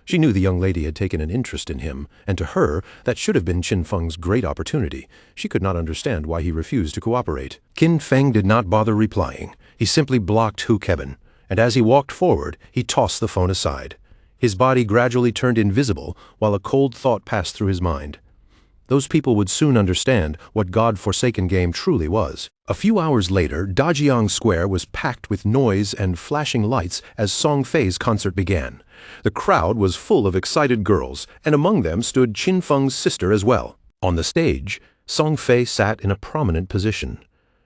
She knew the young lady had taken an interest in him, and to her, that should have been Qin Feng's great opportunity. She could not understand why he refused to cooperate. Qin Feng did not bother replying. He simply blocked Hu Keben, and as he walked forward, he tossed the phone aside. His body gradually turned invisible, while a cold thought passed through his mind. Those people would soon understand what God-forsaken game truly was. A few hours later, Dajiang Square was packed with noise and flashing lights as Song Fei's concert began. The crowd was full of excited girls, and among them stood Qin Feng's sister as well. On the stage, Song Fei sat in a prominent position,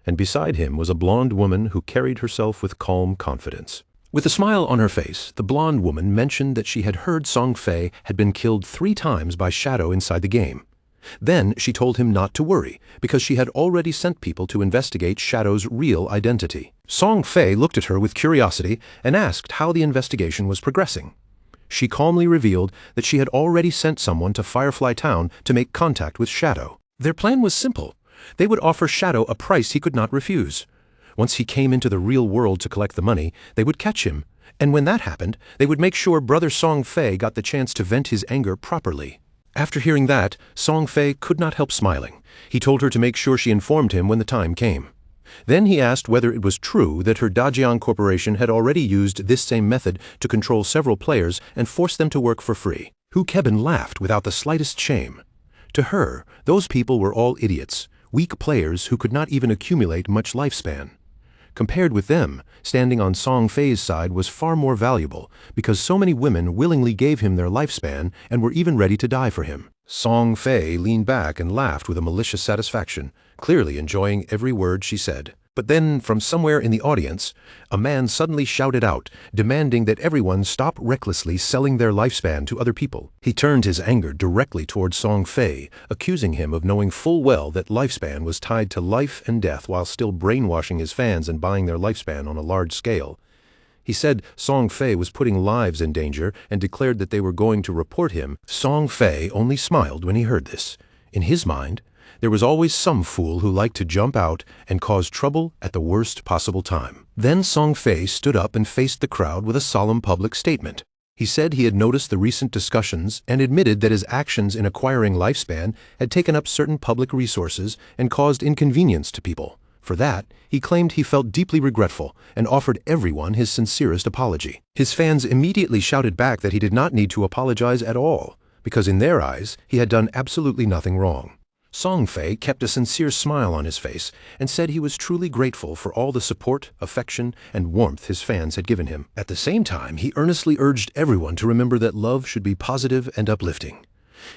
and beside him was a blonde woman who carried herself with calm confidence. With a smile on her face, the blonde woman mentioned that she had heard Song Fei had been killed 3 times by Shadow inside the game. Then she told him not to worry, because she had already sent people to investigate Shadow's real identity. Song Fei looked at her with curiosity and asked how the investigation was progressing. She calmly revealed that she had already sent someone to Firefly Town to make contact with Shadow. Their plan was simple. They would offer Shadow a price he could not refuse. Once he came into the real world to collect the money, they would catch him, and when that happened, they would make sure Brother Song Fei got the chance to vent his anger properly. After hearing that, Song Fei could not help smiling. He told her to make sure she informed him when the time came. Then he asked whether it was true that her Dajiang Corporation had already used this same method to control several players and force them to work for free. Hu Keben laughed without the slightest shame. To her, those people were all idiots, weak players who could not even accumulate much lifespan. Compared with them, standing on Song Fei's side was far more valuable, because so many women willingly gave him their lifespan and were even ready to die for him. Song Fei leaned back and laughed with a malicious satisfaction, clearly enjoying every word she said. But then, from somewhere in the audience, a man suddenly shouted out, demanding that everyone stop recklessly selling their lifespan to other people. He turned his anger directly toward Song Fei, accusing him of knowing full well that lifespan was tied to life and death while still brainwashing his fans and buying their lifespan on a large scale. He said Song Fei was putting lives in danger and declared that they were going to report him. Song Fei only smiled when he heard this. In his mind, there was always some fool who liked to jump out and cause trouble at the worst possible time. Then Song Fei stood up and faced the crowd with a solemn public statement. He said he had noticed the recent discussions and admitted that his actions in acquiring lifespan had taken up certain public resources and caused inconvenience to people. For that, he claimed he felt deeply regretful and offered everyone his sincerest apology. His fans immediately shouted back that he did not need to apologize at all, because in their eyes, he had done absolutely nothing wrong. Song Fei kept a sincere smile on his face and said he was truly grateful for all the support, affection, and warmth his fans had given him. At the same time, he earnestly urged everyone to remember that love should be positive and uplifting.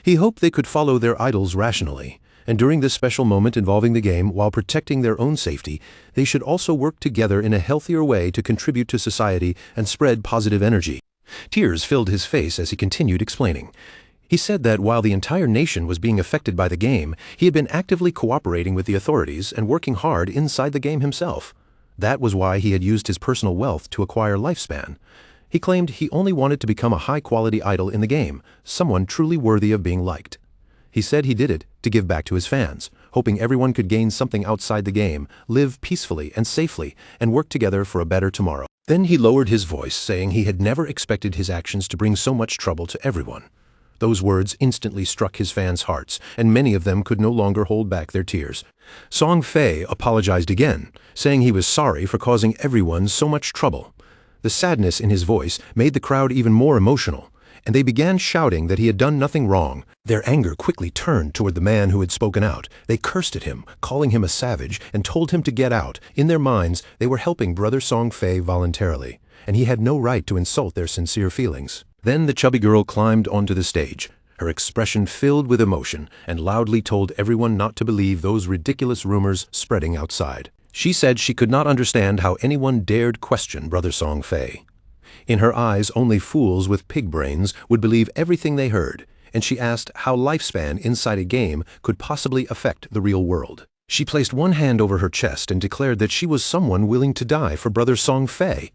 He hoped they could follow their idols rationally, and during this special moment involving the game, while protecting their own safety, they should also work together in a healthier way to contribute to society and spread positive energy. Tears filled his face as he continued explaining. He said that while the entire nation was being affected by the game, he had been actively cooperating with the authorities and working hard inside the game himself. That was why he had used his personal wealth to acquire lifespan. He claimed he only wanted to become a high-quality idol in the game, someone truly worthy of being liked. He said he did it to give back to his fans, hoping everyone could gain something outside the game, live peacefully and safely, and work together for a better tomorrow. Then he lowered his voice, saying he had never expected his actions to bring so much trouble to everyone. Those words instantly struck his fans' hearts, and many of them could no longer hold back their tears. Song Fei apologized again, saying he was sorry for causing everyone so much trouble. The sadness in his voice made the crowd even more emotional, and they began shouting that he had done nothing wrong. Their anger quickly turned toward the man who had spoken out. They cursed at him, calling him a savage, and told him to get out. In their minds, they were helping Brother Song Fei voluntarily, and he had no right to insult their sincere feelings. Then the chubby girl climbed onto the stage, her expression filled with emotion, and loudly told everyone not to believe those ridiculous rumors spreading outside. She said she could not understand how anyone dared question Brother Song Fei. In her eyes, only fools with pig brains would believe everything they heard, and she asked how lifespan inside a game could possibly affect the real world. She placed one hand over her chest and declared that she was someone willing to die for Brother Song Fei.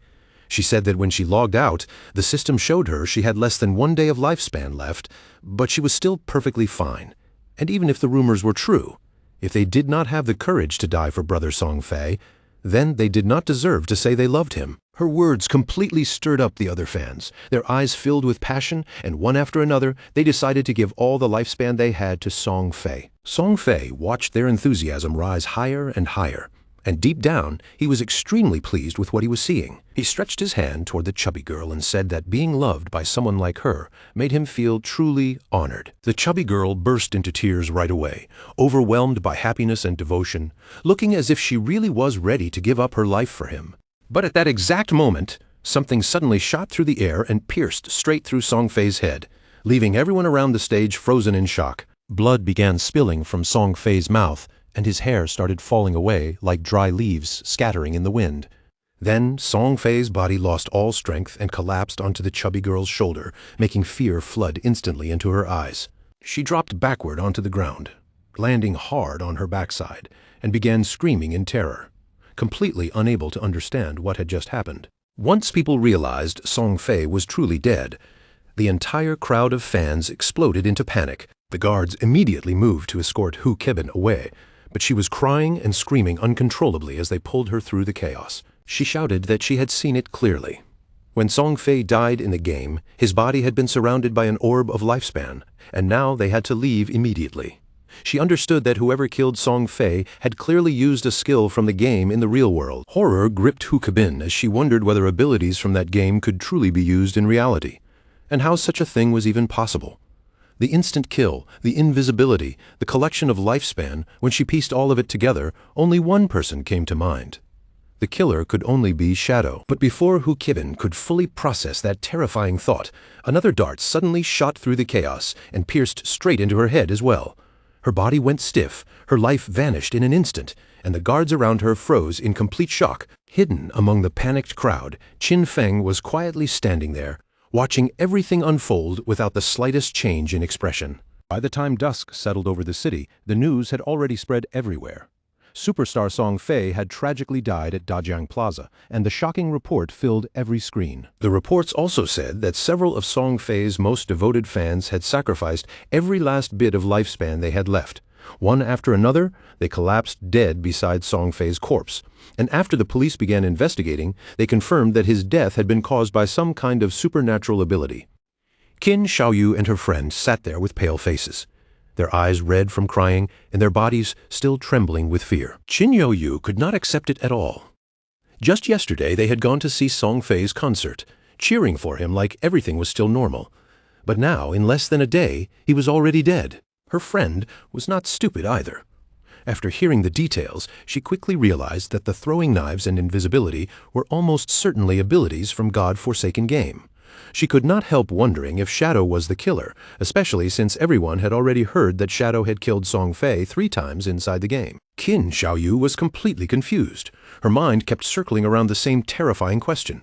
She said that when she logged out, the system showed her she had less than 1 day of lifespan left, but she was still perfectly fine. And even if the rumors were true, if they did not have the courage to die for Brother Song Fei, then they did not deserve to say they loved him. Her words completely stirred up the other fans. Their eyes filled with passion, and one after another, they decided to give all the lifespan they had to Song Fei. Song Fei watched their enthusiasm rise higher and higher, and deep down, he was extremely pleased with what he was seeing. He stretched his hand toward the chubby girl and said that being loved by someone like her made him feel truly honored. The chubby girl burst into tears right away, overwhelmed by happiness and devotion, looking as if she really was ready to give up her life for him. But at that exact moment, something suddenly shot through the air and pierced straight through Song Fei's head, leaving everyone around the stage frozen in shock. Blood began spilling from Song Fei's mouth, and his hair started falling away like dry leaves scattering in the wind. Then Song Fei's body lost all strength and collapsed onto the chubby girl's shoulder, making fear flood instantly into her eyes. She dropped backward onto the ground, landing hard on her backside, and began screaming in terror, completely unable to understand what had just happened. Once people realized Song Fei was truly dead, the entire crowd of fans exploded into panic. The guards immediately moved to escort Hu Kebin away, but she was crying and screaming uncontrollably as they pulled her through the chaos. She shouted that she had seen it clearly. When Song Fei died in the game, his body had been surrounded by an orb of lifespan, and now they had to leave immediately. She understood that whoever killed Song Fei had clearly used a skill from the game in the real world. Horror gripped Hu Kebin as she wondered whether abilities from that game could truly be used in reality, and how such a thing was even possible. The instant kill, the invisibility, the collection of lifespan, when she pieced all of it together, only one person came to mind. The killer could only be Shadow. But before Hu Kibin could fully process that terrifying thought, another dart suddenly shot through the chaos and pierced straight into her head as well. Her body went stiff, her life vanished in an instant, and the guards around her froze in complete shock. Hidden among the panicked crowd, Qin Feng was quietly standing there, watching everything unfold without the slightest change in expression. By the time dusk settled over the city, the news had already spread everywhere. Superstar Song Fei had tragically died at Dajiang Plaza, and the shocking report filled every screen. The reports also said that several of Song Fei's most devoted fans had sacrificed every last bit of lifespan they had left. One after another, they collapsed dead beside Song Fei's corpse, and after the police began investigating, they confirmed that his death had been caused by some kind of supernatural ability. Qin Xiaoyu and her friend sat there with pale faces, their eyes red from crying and their bodies still trembling with fear. Qin Xiaoyu could not accept it at all. Just yesterday they had gone to see Song Fei's concert, cheering for him like everything was still normal. But now, in less than a day, he was already dead. Her friend was not stupid either. After hearing the details, she quickly realized that the throwing knives and invisibility were almost certainly abilities from God-forsaken game. She could not help wondering if Shadow was the killer, especially since everyone had already heard that Shadow had killed Song Fei 3 times inside the game. Qin Xiaoyu was completely confused. Her mind kept circling around the same terrifying question.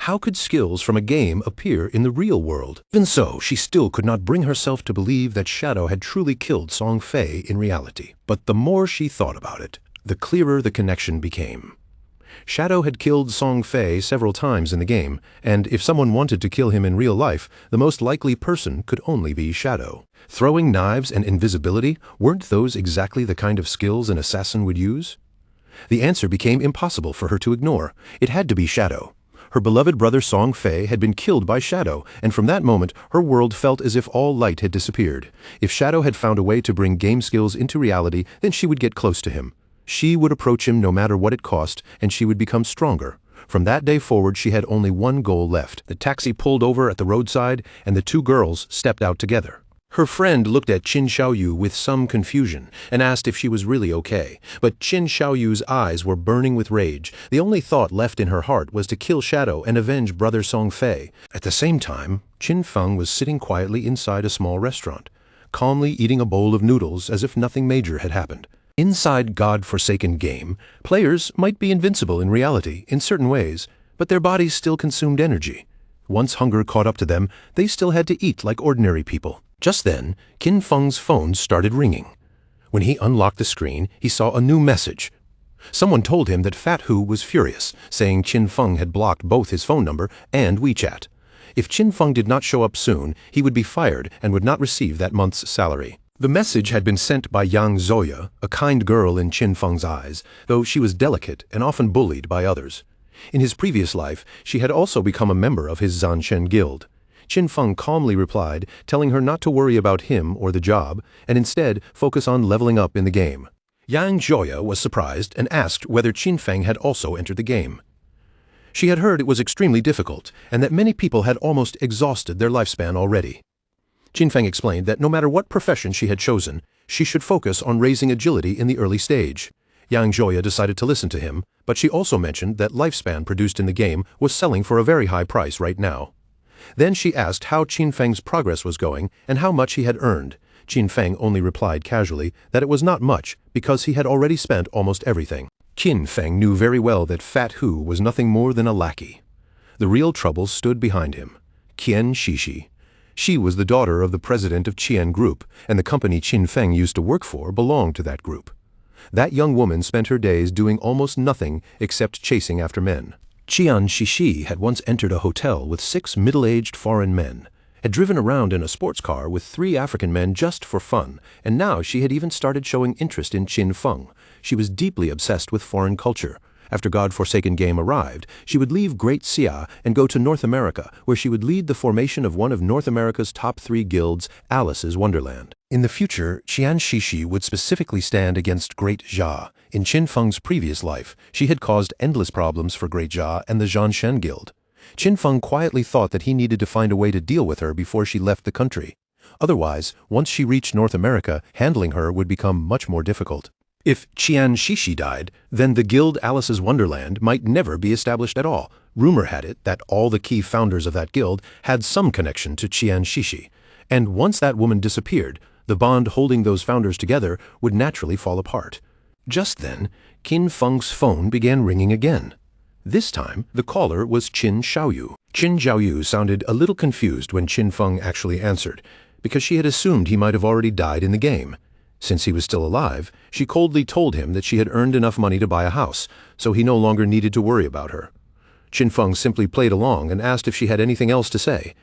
How could skills from a game appear in the real world? Even so, she still could not bring herself to believe that Shadow had truly killed Song Fei in reality. But the more she thought about it, the clearer the connection became. Shadow had killed Song Fei several times in the game, and if someone wanted to kill him in real life, the most likely person could only be Shadow. Throwing knives and invisibility, weren't those exactly the kind of skills an assassin would use? The answer became impossible for her to ignore. It had to be Shadow. Her beloved brother Song Fei had been killed by Shadow, and from that moment her world felt as if all light had disappeared. If Shadow had found a way to bring game skills into reality, then she would get close to him. She would approach him no matter what it cost, and she would become stronger. From that day forward, she had only one goal left. The taxi pulled over at the roadside, and the 2 girls stepped out together. Her friend looked at Qin Xiaoyu with some confusion and asked if she was really okay. But Qin Xiaoyu's eyes were burning with rage. The only thought left in her heart was to kill Shadow and avenge brother Song Fei. At the same time, Qin Feng was sitting quietly inside a small restaurant, calmly eating a bowl of noodles as if nothing major had happened. Inside God-forsaken game, players might be invincible in reality in certain ways, but their bodies still consumed energy. Once hunger caught up to them, they still had to eat like ordinary people. Just then, Qin Feng's phone started ringing. When he unlocked the screen, he saw a new message. Someone told him that Fat Hu was furious, saying Qin Feng had blocked both his phone number and WeChat. If Qin Feng did not show up soon, he would be fired and would not receive that month's salary. The message had been sent by Yang Zoya, a kind girl in Qin Feng's eyes, though she was delicate and often bullied by others. In his previous life, she had also become a member of his Zanshen guild. Qin Feng calmly replied, telling her not to worry about him or the job, and instead focus on leveling up in the game. Yang Zoya was surprised and asked whether Qin Feng had also entered the game. She had heard it was extremely difficult, and that many people had almost exhausted their lifespan already. Qin Feng explained that no matter what profession she had chosen, she should focus on raising agility in the early stage. Yang Zoya decided to listen to him, but she also mentioned that lifespan produced in the game was selling for a very high price right now. Then she asked how Qin Feng's progress was going and how much he had earned. Qin Feng only replied casually that it was not much because he had already spent almost everything. Qin Feng knew very well that Fat Hu was nothing more than a lackey. The real trouble stood behind him. Qian Shishi. She was the daughter of the president of Qian Group, and the company Qin Feng used to work for belonged to that group. That young woman spent her days doing almost nothing except chasing after men. Qian Shishi had once entered a hotel with 6 middle-aged foreign men, had driven around in a sports car with 3 African men just for fun, and now she had even started showing interest in Qin Feng. She was deeply obsessed with foreign culture. After God-forsaken game arrived, she would leave Great Xia and go to North America, where she would lead the formation of one of North America's top 3 guilds, Alice's Wonderland. In the future, Qian Shishi would specifically stand against Great Xia. In Qin Feng's previous life, she had caused endless problems for Great Xia and the Zanshen Guild. Qin Feng quietly thought that he needed to find a way to deal with her before she left the country. Otherwise, once she reached North America, handling her would become much more difficult. If Qian Shishi died, then the guild Alice's Wonderland might never be established at all. Rumor had it that all the key founders of that guild had some connection to Qian Shishi, and once that woman disappeared, the bond holding those founders together would naturally fall apart. Just then, Qin Feng's phone began ringing again. This time, the caller was Qin Xiaoyu. Qin Xiaoyu sounded a little confused when Qin Feng actually answered, because she had assumed he might have already died in the game. Since he was still alive, she coldly told him that she had earned enough money to buy a house, so he no longer needed to worry about her. Qin Feng simply played along and asked if she had anything else to say.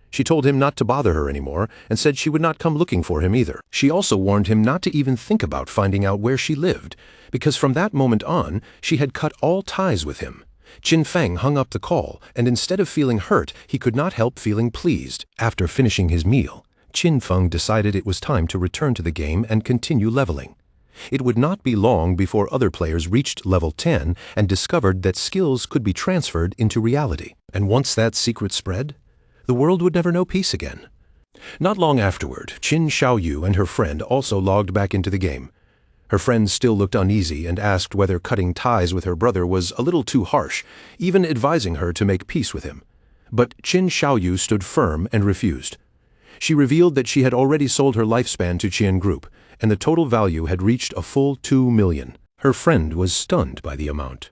She told him not to bother her anymore and said she would not come looking for him either. She also warned him not to even think about finding out where she lived, because from that moment on, she had cut all ties with him. Qin Feng hung up the call, and instead of feeling hurt, he could not help feeling pleased. After finishing his meal, Qin Feng decided it was time to return to the game and continue leveling. It would not be long before other players reached level 10 and discovered that skills could be transferred into reality. And once that secret spread, the world would never know peace again. Not long afterward, Qin Xiaoyu and her friend also logged back into the game. Her friend still looked uneasy and asked whether cutting ties with her brother was a little too harsh, even advising her to make peace with him. But Qin Xiaoyu stood firm and refused. She revealed that she had already sold her lifespan to Qian Group, and the total value had reached a full 2 million. Her friend was stunned by the amount.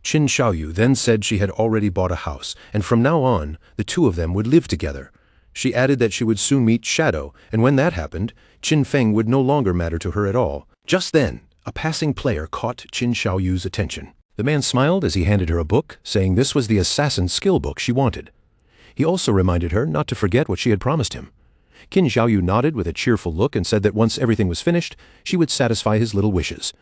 Qin Xiaoyu then said she had already bought a house, and from now on, the two of them would live together. She added that she would soon meet Shadow, and when that happened, Qin Feng would no longer matter to her at all. Just then, a passing player caught Qin Xiaoyu's attention. The man smiled as he handed her a book, saying this was the assassin skill book she wanted. He also reminded her not to forget what she had promised him. Qin Xiaoyu nodded with a cheerful look and said that once everything was finished, she would satisfy his little wishes.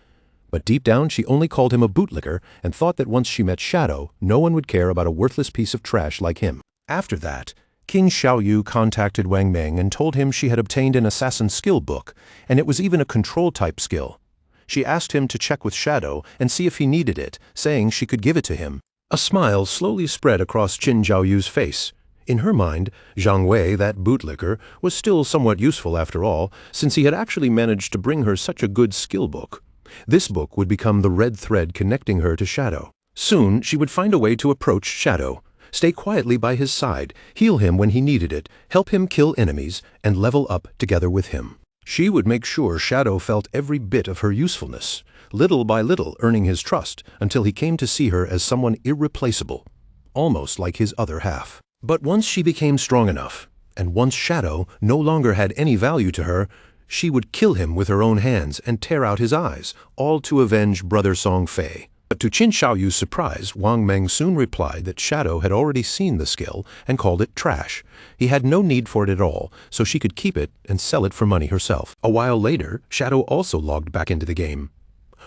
But deep down, she only called him a bootlicker and thought that once she met Shadow, no one would care about a worthless piece of trash like him. After that, Qin Xiaoyu contacted Wang Meng and told him she had obtained an assassin skill book, and it was even a control-type skill. She asked him to check with Shadow and see if he needed it, saying she could give it to him. A smile slowly spread across Qin Xiaoyu's face. In her mind, Zhang Wei, that bootlicker, was still somewhat useful after all, since he had actually managed to bring her such a good skill book. This book would become the red thread connecting her to Shadow. Soon, she would find a way to approach Shadow, stay quietly by his side, heal him when he needed it, help him kill enemies, and level up together with him. She would make sure Shadow felt every bit of her usefulness, little by little earning his trust until he came to see her as someone irreplaceable, almost like his other half. But once she became strong enough, and once Shadow no longer had any value to her, she would kill him with her own hands and tear out his eyes, all to avenge Brother Song Fei. But to Qin Xiaoyu's surprise, Wang Meng soon replied that Shadow had already seen the skill and called it trash. He had no need for it at all, so she could keep it and sell it for money herself. A while later, Shadow also logged back into the game.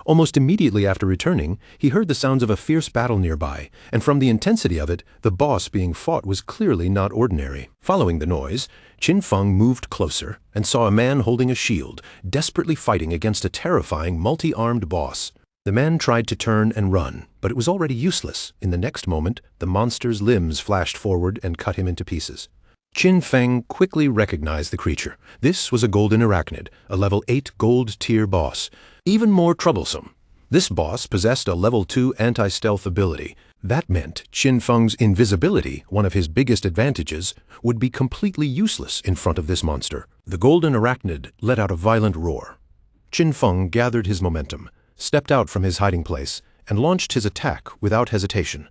Almost immediately after returning, he heard the sounds of a fierce battle nearby, and from the intensity of it, the boss being fought was clearly not ordinary. Following the noise, Qin Feng moved closer and saw a man holding a shield, desperately fighting against a terrifying multi-armed boss. The man tried to turn and run, but it was already useless. In the next moment, the monster's limbs flashed forward and cut him into pieces. Qin Feng quickly recognized the creature. This was a golden arachnid, a level 8 gold tier boss. Even more troublesome, this boss possessed a level 2 anti-stealth ability. That meant Qin Feng's invisibility, one of his biggest advantages, would be completely useless in front of this monster. The golden arachnid let out a violent roar. Qin Feng gathered his momentum, stepped out from his hiding place, and launched his attack without hesitation.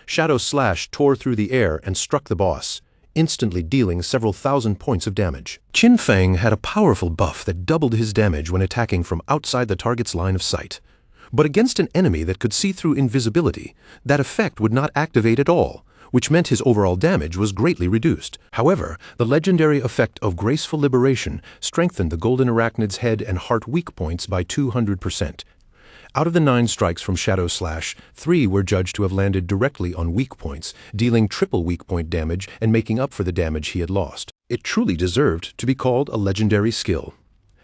Shadow Slash tore through the air and struck the boss, instantly dealing several thousand points of damage. Qin Feng had a powerful buff that doubled his damage when attacking from outside the target's line of sight. But against an enemy that could see through invisibility, that effect would not activate at all, which meant his overall damage was greatly reduced. However, the legendary effect of Graceful Liberation strengthened the golden arachnid's head and heart weak points by 200%. Out of the 9 strikes from Shadow Slash, 3 were judged to have landed directly on weak points, dealing triple weak point damage and making up for the damage he had lost. It truly deserved to be called a legendary skill.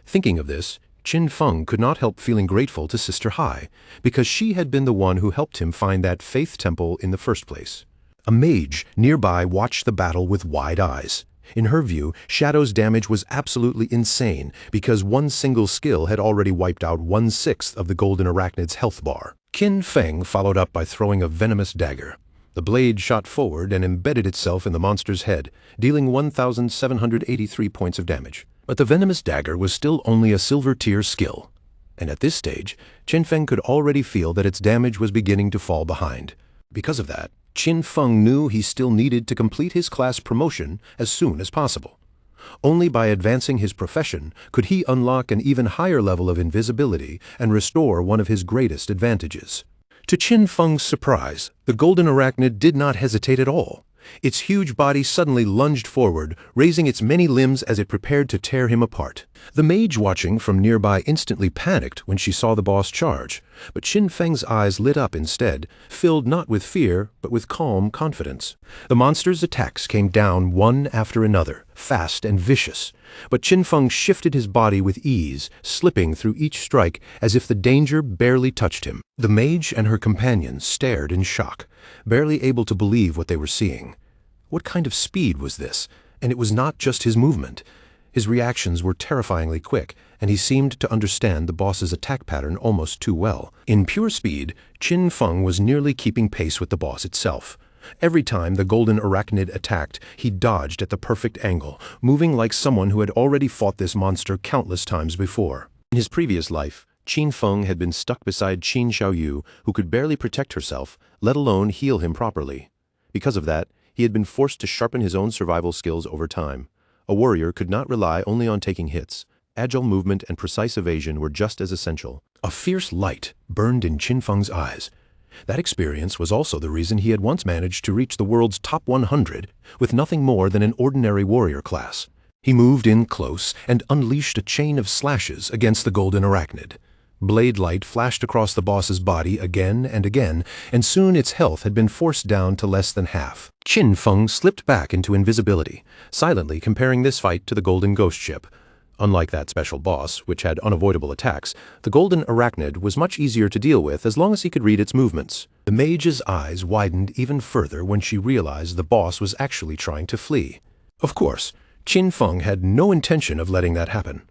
Thinking of this, Qin Feng could not help feeling grateful to Sister Hai, because she had been the one who helped him find that faith temple in the first place. A mage nearby watched the battle with wide eyes. In her view, Shadow's damage was absolutely insane because one single skill had already wiped out 1/6 of the golden arachnid's health bar. Qin Feng followed up by throwing a venomous dagger. The blade shot forward and embedded itself in the monster's head, dealing 1,783 points of damage. But the venomous dagger was still only a silver tier skill. And at this stage, Qin Feng could already feel that its damage was beginning to fall behind. Because of that, Qin Feng knew he still needed to complete his class promotion as soon as possible. Only by advancing his profession could he unlock an even higher level of invisibility and restore one of his greatest advantages. To Qin Feng's surprise, the golden arachnid did not hesitate at all. Its huge body suddenly lunged forward, raising its many limbs as it prepared to tear him apart. The mage watching from nearby instantly panicked when she saw the boss charge, but Qin Feng's eyes lit up instead, filled not with fear, but with calm confidence. The monster's attacks came down one after another, fast and vicious, but Qin Feng shifted his body with ease, slipping through each strike as if the danger barely touched him. The mage and her companions stared in shock, barely able to believe what they were seeing. What kind of speed was this? And it was not just his movement. His reactions were terrifyingly quick, and he seemed to understand the boss's attack pattern almost too well. In pure speed, Qin Feng was nearly keeping pace with the boss itself. Every time the golden arachnid attacked, he dodged at the perfect angle, moving like someone who had already fought this monster countless times before. In his previous life, Qin Feng had been stuck beside Qin Xiaoyu, who could barely protect herself, let alone heal him properly. Because of that, he had been forced to sharpen his own survival skills over time. A warrior could not rely only on taking hits. Agile movement and precise evasion were just as essential. A fierce light burned in Qin Feng's eyes. That experience was also the reason he had once managed to reach the world's top 100 with nothing more than an ordinary warrior class. He moved in close and unleashed a chain of slashes against the golden arachnid. Blade light flashed across the boss's body again and again, and soon its health had been forced down to less than half. Qin Feng slipped back into invisibility, silently comparing this fight to the golden ghost ship. Unlike that special boss, which had unavoidable attacks, the golden arachnid was much easier to deal with as long as he could read its movements. The mage's eyes widened even further when she realized the boss was actually trying to flee. Of course, Qin Feng had no intention of letting that happen.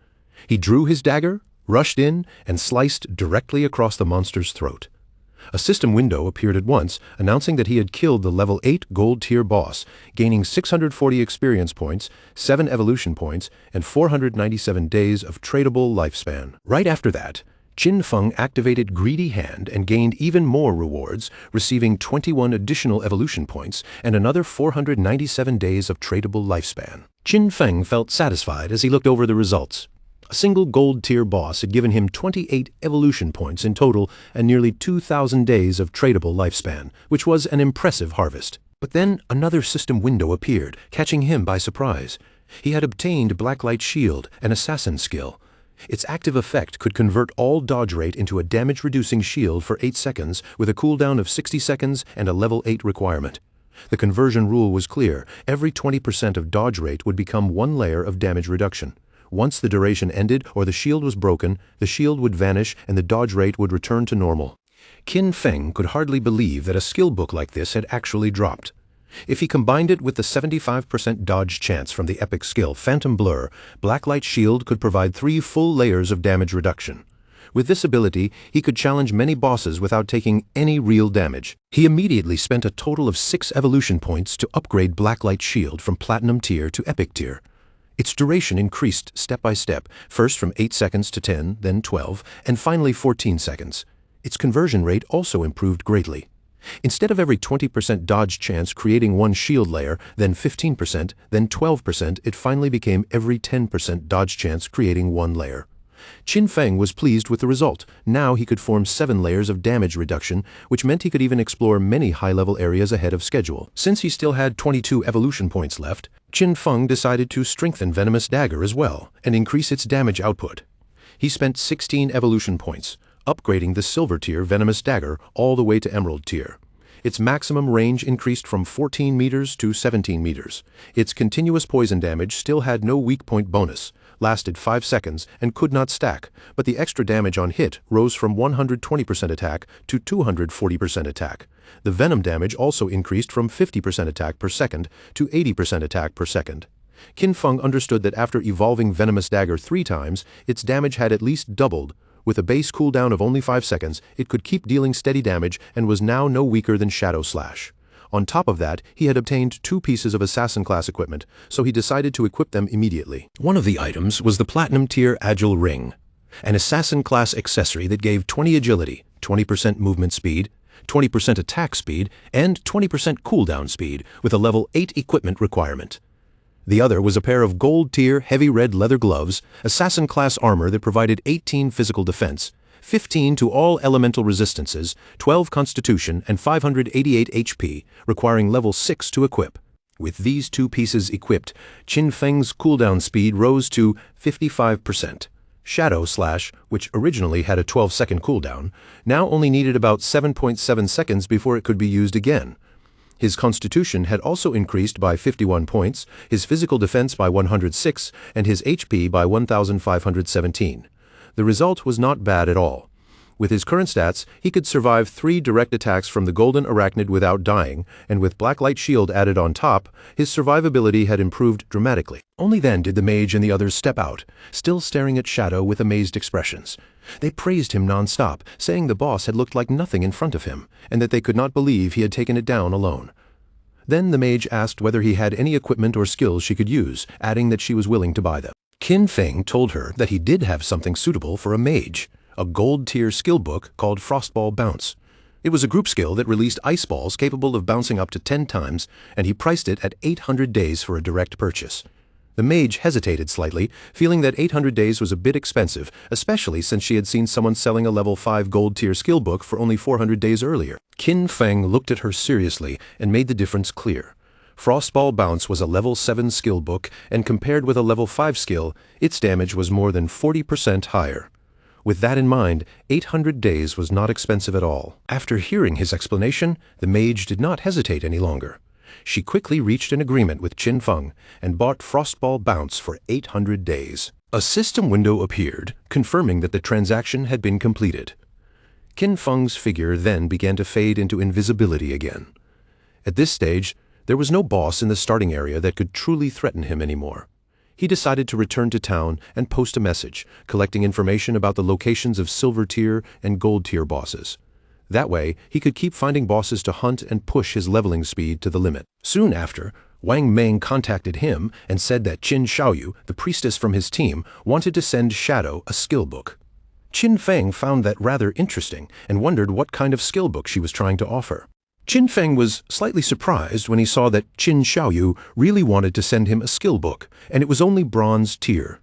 He drew his dagger, rushed in, and sliced directly across the monster's throat. A system window appeared at once, announcing that he had killed the level 8 gold tier boss, gaining 640 experience points, 7 evolution points, and 497 days of tradable lifespan. Right after that, Qin Feng activated Greedy Hand and gained even more rewards, receiving 21 additional evolution points and another 497 days of tradable lifespan. Qin Feng felt satisfied as he looked over the results. A single gold tier boss had given him 28 evolution points in total and nearly 2,000 days of tradable lifespan, which was an impressive harvest. But then another system window appeared, catching him by surprise. He had obtained Blacklight Shield, an assassin skill. Its active effect could convert all dodge rate into a damage-reducing shield for 8 seconds with a cooldown of 60 seconds and a level 8 requirement. The conversion rule was clear. Every 20% of dodge rate would become 1 layer of damage reduction. Once the duration ended or the shield was broken, the shield would vanish and the dodge rate would return to normal. Qin Feng could hardly believe that a skill book like this had actually dropped. If he combined it with the 75% dodge chance from the epic skill Phantom Blur, Blacklight Shield could provide 3 full layers of damage reduction. With this ability, he could challenge many bosses without taking any real damage. He immediately spent a total of 6 evolution points to upgrade Blacklight Shield from Platinum tier to Epic tier. Its duration increased step by step, first from 8 seconds to 10, then 12, and finally 14 seconds. Its conversion rate also improved greatly. Instead of every 20% dodge chance creating 1 shield layer, then 15%, then 12%, it finally became every 10% dodge chance creating 1 layer. Qin Feng was pleased with the result. Now he could form 7 layers of damage reduction, which meant he could even explore many high-level areas ahead of schedule. Since he still had 22 evolution points left, Qin Feng decided to strengthen Venomous Dagger as well, and increase its damage output. He spent 16 evolution points, upgrading the Silver tier Venomous Dagger all the way to Emerald tier. Its maximum range increased from 14 meters to 17 meters. Its continuous poison damage still had no weak point bonus, lasted 5 seconds, and could not stack, but the extra damage on hit rose from 120% attack to 240% attack. The venom damage also increased from 50% attack per second to 80% attack per second. Qin Feng understood that after evolving Venomous Dagger 3 times, its damage had at least doubled. With a base cooldown of only 5 seconds, it could keep dealing steady damage and was now no weaker than Shadow Slash. On top of that, he had obtained 2 pieces of Assassin-class equipment, so he decided to equip them immediately. One of the items was the Platinum-tier Agile Ring, an Assassin-class accessory that gave 20 agility, 20% movement speed, 20% attack speed, and 20% cooldown speed, with a level 8 equipment requirement. The other was a pair of gold-tier heavy red leather gloves, Assassin-class armor that provided 18 physical defense, 15 to all elemental resistances, 12 constitution, and 588 HP, requiring level 6 to equip. With these 2 pieces equipped, Qin Feng's cooldown speed rose to 55%. Shadow Slash, which originally had a 12-second cooldown, now only needed about 7.7 seconds before it could be used again. His constitution had also increased by 51 points, his physical defense by 106, and his HP by 1,517. The result was not bad at all. With his current stats, he could survive 3 direct attacks from the Golden Arachnid without dying, and with Blacklight Shield added on top, his survivability had improved dramatically. Only then did the mage and the others step out, still staring at Shadow with amazed expressions. They praised him non-stop, saying the boss had looked like nothing in front of him, and that they could not believe he had taken it down alone. Then the mage asked whether he had any equipment or skills she could use, adding that she was willing to buy them. Qin Feng told her that he did have something suitable for a mage, a gold-tier skill book called Frostball Bounce. It was a group skill that released ice balls capable of bouncing up to 10 times, and he priced it at 800 days for a direct purchase. The mage hesitated slightly, feeling that 800 days was a bit expensive, especially since she had seen someone selling a level 5 gold-tier skill book for only 400 days earlier. Qin Feng looked at her seriously and made the difference clear. Frostball Bounce was a level 7 skill book, and compared with a level 5 skill, its damage was more than 40% higher. With that in mind, 800 days was not expensive at all. After hearing his explanation, the mage did not hesitate any longer. She quickly reached an agreement with Qin Feng and bought Frostball Bounce for 800 days. A system window appeared, confirming that the transaction had been completed. Qin Feng's figure then began to fade into invisibility again. At this stage, there was no boss in the starting area that could truly threaten him anymore. He decided to return to town and post a message, collecting information about the locations of silver-tier and gold-tier bosses. That way, he could keep finding bosses to hunt and push his leveling speed to the limit. Soon after, Wang Meng contacted him and said that Qin Xiaoyu, the priestess from his team, wanted to send Shadow a skill book. Qin Feng found that rather interesting and wondered what kind of skill book she was trying to offer. Qin Feng was slightly surprised when he saw that Qin Xiaoyu really wanted to send him a skill book, and it was only bronze tier.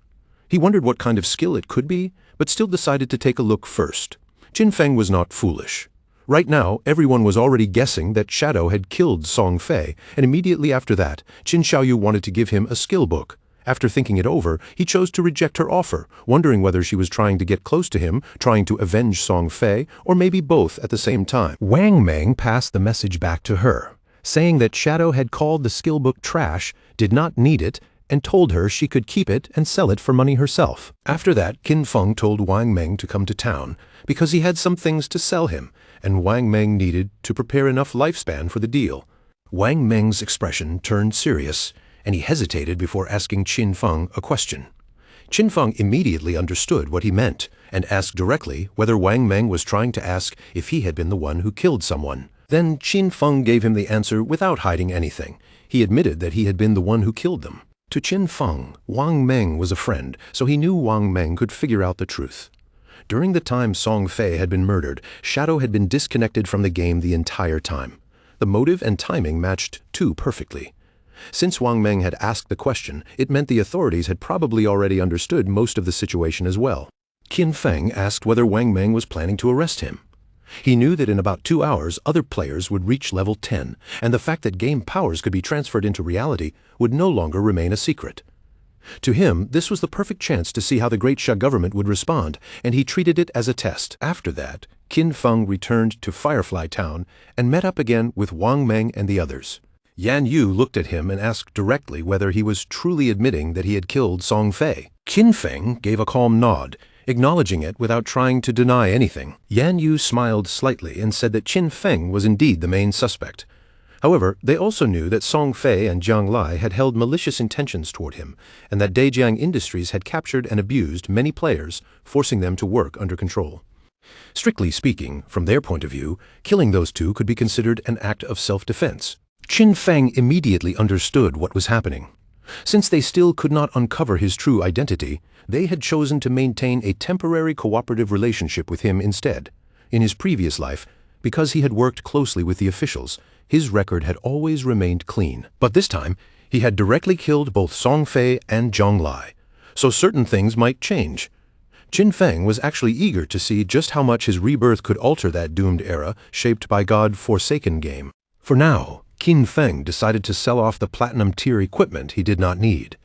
He wondered what kind of skill it could be, but still decided to take a look first. Qin Feng was not foolish. Right now, everyone was already guessing that Shadow had killed Song Fei, and immediately after that, Qin Xiaoyu wanted to give him a skill book. After thinking it over, he chose to reject her offer, wondering whether she was trying to get close to him, trying to avenge Song Fei, or maybe both at the same time. Wang Meng passed the message back to her, saying that Shadow had called the skill book trash, did not need it, and told her she could keep it and sell it for money herself. After that, Qin Feng told Wang Meng to come to town, because he had some things to sell him, and Wang Meng needed to prepare enough lifespan for the deal. Wang Meng's expression turned serious, and he hesitated before asking Qin Feng a question. Qin Feng immediately understood what he meant, and asked directly whether Wang Meng was trying to ask if he had been the one who killed someone. Then Qin Feng gave him the answer without hiding anything. He admitted that he had been the one who killed them. To Qin Feng, Wang Meng was a friend, so he knew Wang Meng could figure out the truth. During the time Song Fei had been murdered, Shadow had been disconnected from the game the entire time. The motive and timing matched too perfectly. Since Wang Meng had asked the question, it meant the authorities had probably already understood most of the situation as well. Qin Feng asked whether Wang Meng was planning to arrest him. He knew that in about 2 hours other players would reach level 10, and the fact that game powers could be transferred into reality would no longer remain a secret. To him, this was the perfect chance to see how the Great Sha government would respond, and he treated it as a test. After that, Qin Feng returned to Firefly Town and met up again with Wang Meng and the others. Yan Yu looked at him and asked directly whether he was truly admitting that he had killed Song Fei. Qin Feng gave a calm nod, acknowledging it without trying to deny anything. Yan Yu smiled slightly and said that Qin Feng was indeed the main suspect. However, they also knew that Song Fei and Jiang Lai had held malicious intentions toward him, and that Dajiang Industries had captured and abused many players, forcing them to work under control. Strictly speaking, from their point of view, killing those two could be considered an act of self-defense. Qin Feng immediately understood what was happening. Since they still could not uncover his true identity, they had chosen to maintain a temporary cooperative relationship with him instead. In his previous life, because he had worked closely with the officials, his record had always remained clean. But this time, he had directly killed both Song Fei and Jiang Lai, so certain things might change. Qin Feng was actually eager to see just how much his rebirth could alter that doomed era shaped by God-forsaken game. For now, Qin Feng decided to sell off the platinum-tier equipment he did not need.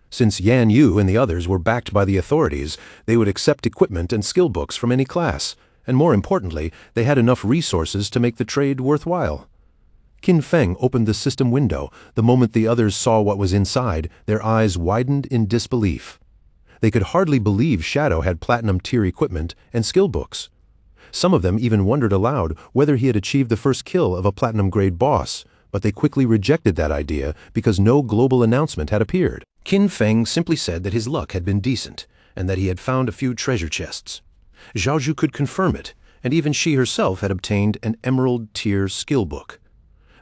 Since Yan Yu and the others were backed by the authorities, they would accept equipment and skill books from any class, and more importantly, they had enough resources to make the trade worthwhile. Qin Feng opened the system window. The moment the others saw what was inside, their eyes widened in disbelief. They could hardly believe Shadow had platinum-tier equipment and skill books. Some of them even wondered aloud whether he had achieved the first kill of a platinum-grade boss, but they quickly rejected that idea because no global announcement had appeared. Qin Feng simply said that his luck had been decent, and that he had found a few treasure chests. Zhao Zhu could confirm it, and even she herself had obtained an emerald-tier skill book.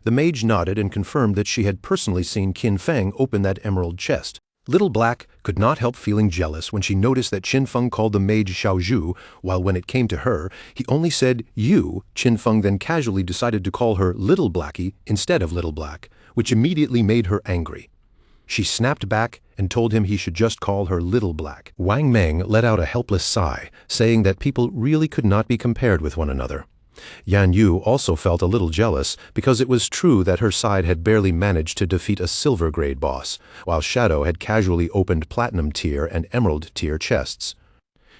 The mage nodded and confirmed that she had personally seen Qin Feng open that emerald chest. Little Black could not help feeling jealous when she noticed that Qin Feng called the mage Xiao Zhu, while when it came to her, he only said you. Qin Feng then casually decided to call her Little Blackie instead of Little Black, which immediately made her angry. She snapped back and told him he should just call her Little Black. Wang Meng let out a helpless sigh, saying that people really could not be compared with one another. Yan Yu also felt a little jealous because it was true that her side had barely managed to defeat a silver-grade boss, while Shadow had casually opened platinum-tier and emerald-tier chests.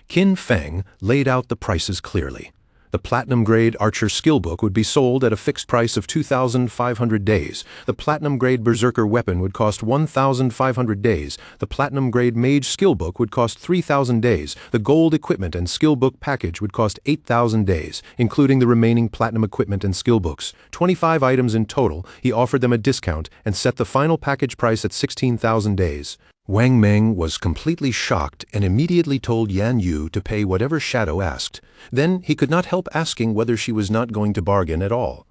Qin Feng laid out the prices clearly. The platinum-grade archer skill book would be sold at a fixed price of 2,500 days. The platinum-grade berserker weapon would cost 1,500 days. The platinum-grade mage skill book would cost 3,000 days. The gold equipment and skill book package would cost 8,000 days, including the remaining platinum equipment and skill books. 25 items in total. He offered them a discount and set the final package price at 16,000 days. Wang Meng was completely shocked and immediately told Yan Yu to pay whatever Shadow asked. Then he could not help asking whether she was not going to bargain at all.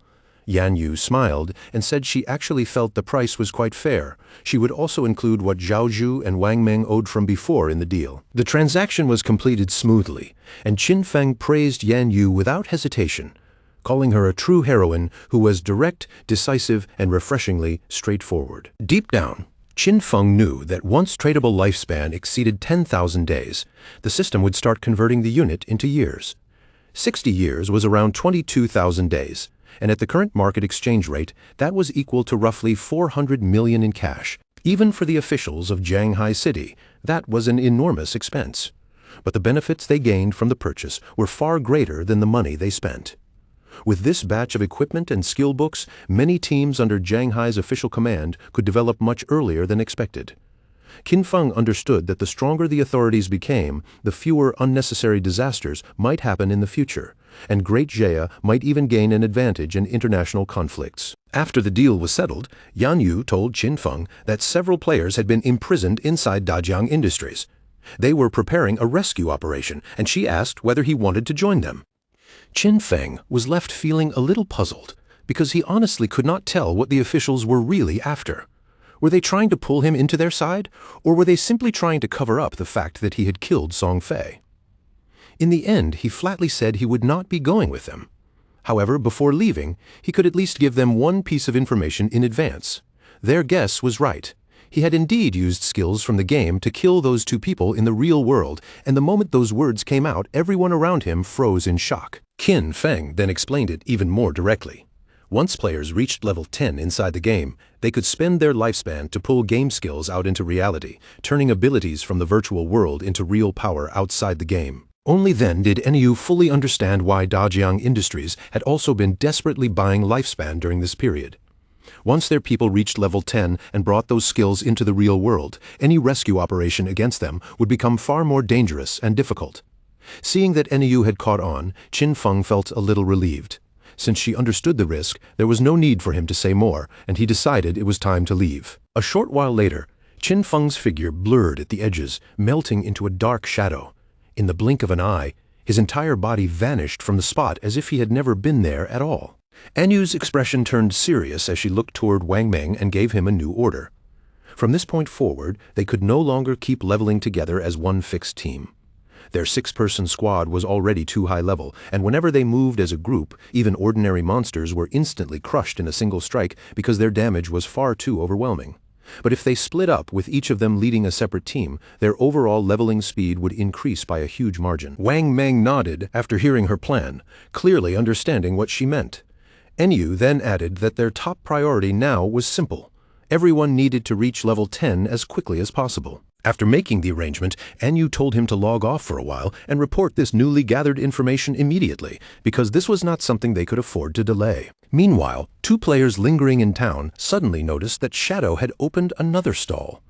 Yan Yu smiled and said she actually felt the price was quite fair. She would also include what Zhao Zhu and Wang Meng owed from before in the deal. The transaction was completed smoothly, and Qin Feng praised Yan Yu without hesitation, calling her a true heroine who was direct, decisive, and refreshingly straightforward. Deep down, Qin Feng knew that once tradable lifespan exceeded 10,000 days, the system would start converting the unit into years. 60 years was around 22,000 days, and at the current market exchange rate, that was equal to roughly 400 million in cash. Even for the officials of Jianghai City, that was an enormous expense. But the benefits they gained from the purchase were far greater than the money they spent. With this batch of equipment and skill books, many teams under Jianghai's official command could develop much earlier than expected. Qin Feng understood that the stronger the authorities became, the fewer unnecessary disasters might happen in the future, and Great Jaya might even gain an advantage in international conflicts. After the deal was settled, Yan Yu told Qin Feng that several players had been imprisoned inside Dajiang Industries. They were preparing a rescue operation, and she asked whether he wanted to join them. Qin Feng was left feeling a little puzzled, because he honestly could not tell what the officials were really after. Were they trying to pull him into their side, or were they simply trying to cover up the fact that he had killed Song Fei? In the end, he flatly said he would not be going with them. However, before leaving, he could at least give them one piece of information in advance. Their guess was right. He had indeed used skills from the game to kill those two people in the real world, and the moment those words came out, everyone around him froze in shock. Qin Feng then explained it even more directly. Once players reached level 10 inside the game, they could spend their lifespan to pull game skills out into reality, turning abilities from the virtual world into real power outside the game. Only then did NEU fully understand why Dajiang Industries had also been desperately buying lifespan during this period. Once their people reached level 10 and brought those skills into the real world, any rescue operation against them would become far more dangerous and difficult. Seeing that NEU had caught on, Qin Feng felt a little relieved. Since she understood the risk, there was no need for him to say more, and he decided it was time to leave. A short while later, Qin Feng's figure blurred at the edges, melting into a dark shadow. In the blink of an eye, his entire body vanished from the spot as if he had never been there at all. Anyu's expression turned serious as she looked toward Wang Meng and gave him a new order. From this point forward, they could no longer keep leveling together as one fixed team. Their 6-person squad was already too high level, and whenever they moved as a group, even ordinary monsters were instantly crushed in a single strike because their damage was far too overwhelming. But if they split up, with each of them leading a separate team, their overall leveling speed would increase by a huge margin. Wang Meng nodded after hearing her plan, clearly understanding what she meant. Enyu then added that their top priority now was simple. Everyone needed to reach level 10 as quickly as possible. After making the arrangement, Enyu told him to log off for a while and report this newly gathered information immediately, because this was not something they could afford to delay. Meanwhile, 2 players lingering in town suddenly noticed that Shadow had opened another stall.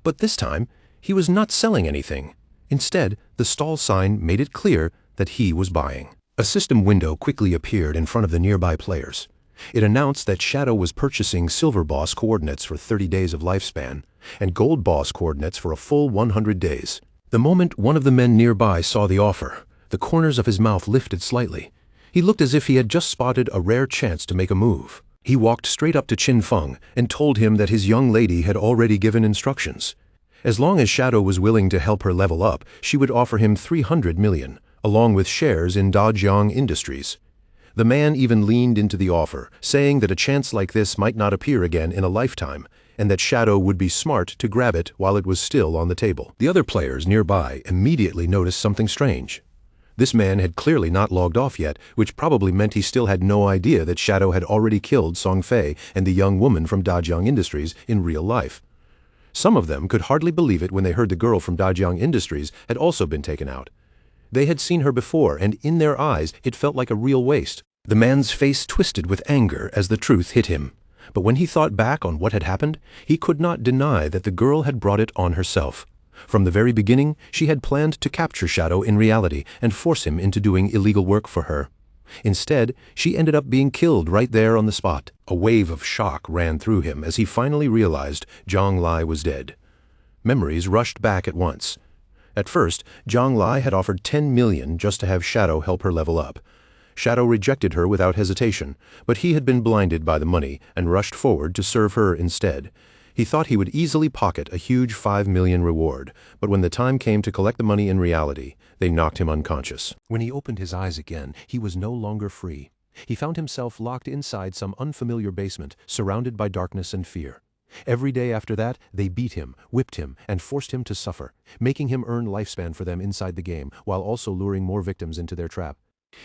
But this time, he was not selling anything. Instead, the stall sign made it clear that he was buying. A system window quickly appeared in front of the nearby players. It announced that Shadow was purchasing Silver Boss coordinates for 30 days of lifespan, and Gold Boss coordinates for a full 100 days. The moment one of the men nearby saw the offer, the corners of his mouth lifted slightly. He looked as if he had just spotted a rare chance to make a move. He walked straight up to Qin Feng and told him that his young lady had already given instructions. As long as Shadow was willing to help her level up, she would offer him 300 million, along with shares in Dajiang Industries. The man even leaned into the offer, saying that a chance like this might not appear again in a lifetime, and that Shadow would be smart to grab it while it was still on the table. The other players nearby immediately noticed something strange. This man had clearly not logged off yet, which probably meant he still had no idea that Shadow had already killed Song Fei and the young woman from Dajiang Industries in real life. Some of them could hardly believe it when they heard the girl from Dajiang Industries had also been taken out. They had seen her before, and in their eyes it felt like a real waste. The man's face twisted with anger as the truth hit him. But when he thought back on what had happened, he could not deny that the girl had brought it on herself. From the very beginning, she had planned to capture Shadow in reality and force him into doing illegal work for her. Instead, she ended up being killed right there on the spot. A wave of shock ran through him as he finally realized Zhang Lai was dead. Memories rushed back at once. At first, Zhang Lai had offered 10 million just to have Shadow help her level up. Shadow rejected her without hesitation, but he had been blinded by the money and rushed forward to serve her instead. He thought he would easily pocket a huge 5 million reward, but when the time came to collect the money in reality, they knocked him unconscious. When he opened his eyes again, he was no longer free. He found himself locked inside some unfamiliar basement, surrounded by darkness and fear. Every day after that, they beat him, whipped him, and forced him to suffer, making him earn lifespan for them inside the game, while also luring more victims into their trap.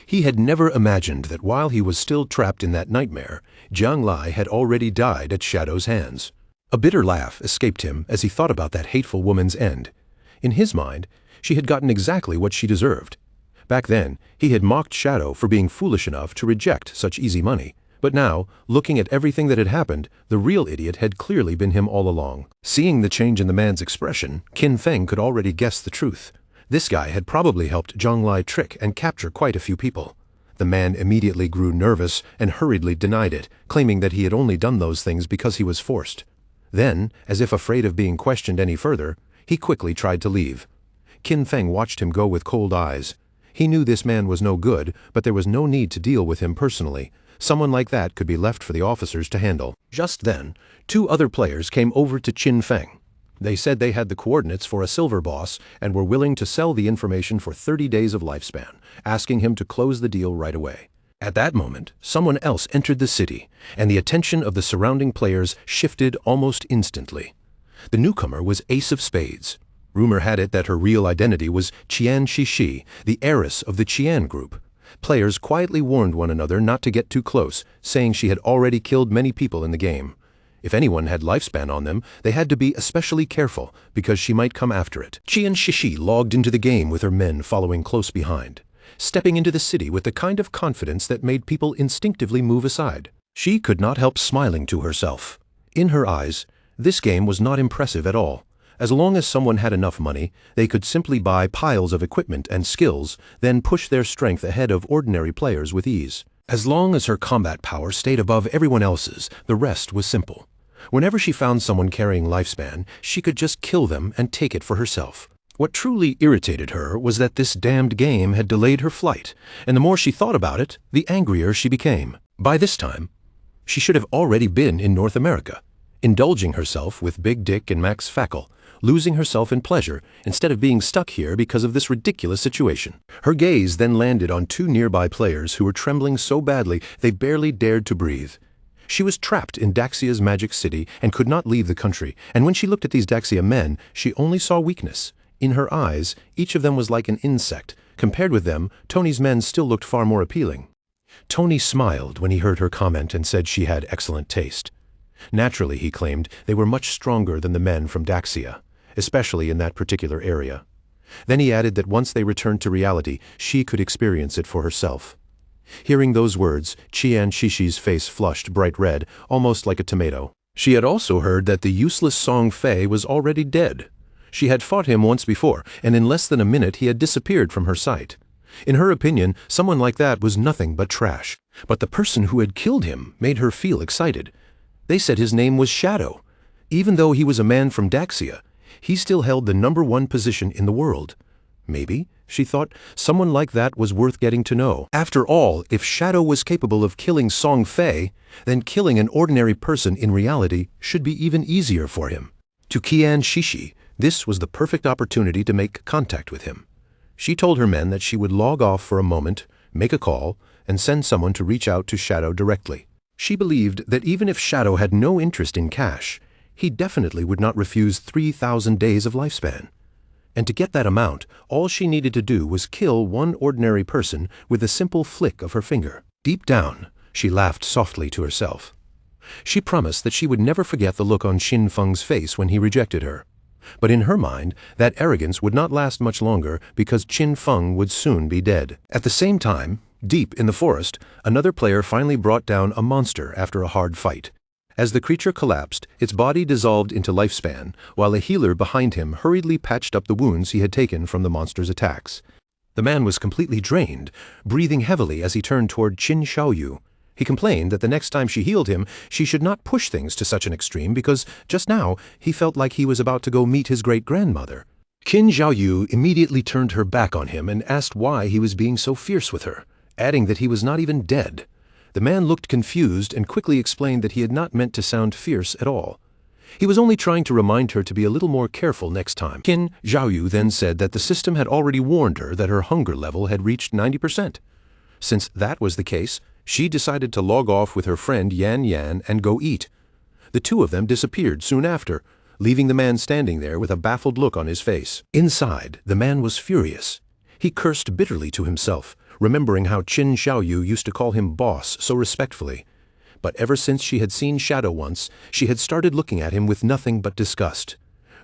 He had never imagined that while he was still trapped in that nightmare, Zhang Lai had already died at Shadow's hands. A bitter laugh escaped him as he thought about that hateful woman's end. In his mind, she had gotten exactly what she deserved. Back then, he had mocked Shadow for being foolish enough to reject such easy money. But now, looking at everything that had happened, the real idiot had clearly been him all along. Seeing the change in the man's expression, Qin Feng could already guess the truth. This guy had probably helped Zhang Lai trick and capture quite a few people. The man immediately grew nervous and hurriedly denied it, claiming that he had only done those things because he was forced. Then, as if afraid of being questioned any further, he quickly tried to leave. Qin Feng watched him go with cold eyes. He knew this man was no good, but there was no need to deal with him personally. Someone like that could be left for the officers to handle. Just then, 2 other players came over to Qin Feng. They said they had the coordinates for a Silver Boss and were willing to sell the information for 30 days of lifespan, asking him to close the deal right away. At that moment, someone else entered the city, and the attention of the surrounding players shifted almost instantly. The newcomer was Ace of Spades. Rumor had it that her real identity was Qian Shishi, the heiress of the Qian group. Players quietly warned one another not to get too close, saying she had already killed many people in the game. If anyone had lifespan on them, they had to be especially careful, because she might come after it. Qian Shishi logged into the game with her men following close behind, stepping into the city with the kind of confidence that made people instinctively move aside. She could not help smiling to herself. In her eyes, this game was not impressive at all. As long as someone had enough money, they could simply buy piles of equipment and skills, then push their strength ahead of ordinary players with ease. As long as her combat power stayed above everyone else's, the rest was simple. Whenever she found someone carrying lifespan, she could just kill them and take it for herself. What truly irritated her was that this damned game had delayed her flight, and the more she thought about it, the angrier she became. By this time, she should have already been in North America, indulging herself with Big Dick and Max Fackel, losing herself in pleasure instead of being stuck here because of this ridiculous situation. Her gaze then landed on two nearby players who were trembling so badly they barely dared to breathe. She was trapped in Daxia's magic city and could not leave the country, and when she looked at these Daxia men, she only saw weakness. In her eyes, each of them was like an insect. Compared with them, Tony's men still looked far more appealing. Tony smiled when he heard her comment and said she had excellent taste. Naturally, he claimed, they were much stronger than the men from Daxia, especially in that particular area. Then he added that once they returned to reality, she could experience it for herself. Hearing those words, Qian Shishi's face flushed bright red, almost like a tomato. She had also heard that the useless Song Fei was already dead. She had fought him once before, and in less than a minute he had disappeared from her sight. In her opinion, someone like that was nothing but trash. But the person who had killed him made her feel excited. They said his name was Shadow. Even though he was a man from Daxia, he still held the #1 position in the world. Maybe, she thought, someone like that was worth getting to know. After all, if Shadow was capable of killing Song Fei, then killing an ordinary person in reality should be even easier for him. To Qian Shishi, this was the perfect opportunity to make contact with him. She told her men that she would log off for a moment, make a call, and send someone to reach out to Shadow directly. She believed that even if Shadow had no interest in cash, he definitely would not refuse 3,000 days of lifespan. And to get that amount, all she needed to do was kill one ordinary person with a simple flick of her finger. Deep down, she laughed softly to herself. She promised that she would never forget the look on Qin Feng's face when he rejected her. But in her mind, that arrogance would not last much longer because Qin Feng would soon be dead. At the same time, deep in the forest, another player finally brought down a monster after a hard fight. As the creature collapsed, its body dissolved into lifespan, while a healer behind him hurriedly patched up the wounds he had taken from the monster's attacks. The man was completely drained, breathing heavily as he turned toward Qin Xiaoyu. He complained that the next time she healed him, she should not push things to such an extreme because, just now, he felt like he was about to go meet his great-grandmother. Qin Xiaoyu immediately turned her back on him and asked why he was being so fierce with her, adding that he was not even dead. The man looked confused and quickly explained that he had not meant to sound fierce at all. He was only trying to remind her to be a little more careful next time. Qin Xiaoyu then said that the system had already warned her that her hunger level had reached 90%. Since that was the case, she decided to log off with her friend Yan Yan and go eat. The two of them disappeared soon after, leaving the man standing there with a baffled look on his face. Inside, the man was furious. He cursed bitterly to himself, remembering how Qin Xiaoyu used to call him boss so respectfully. But ever since she had seen Shadow once, she had started looking at him with nothing but disgust.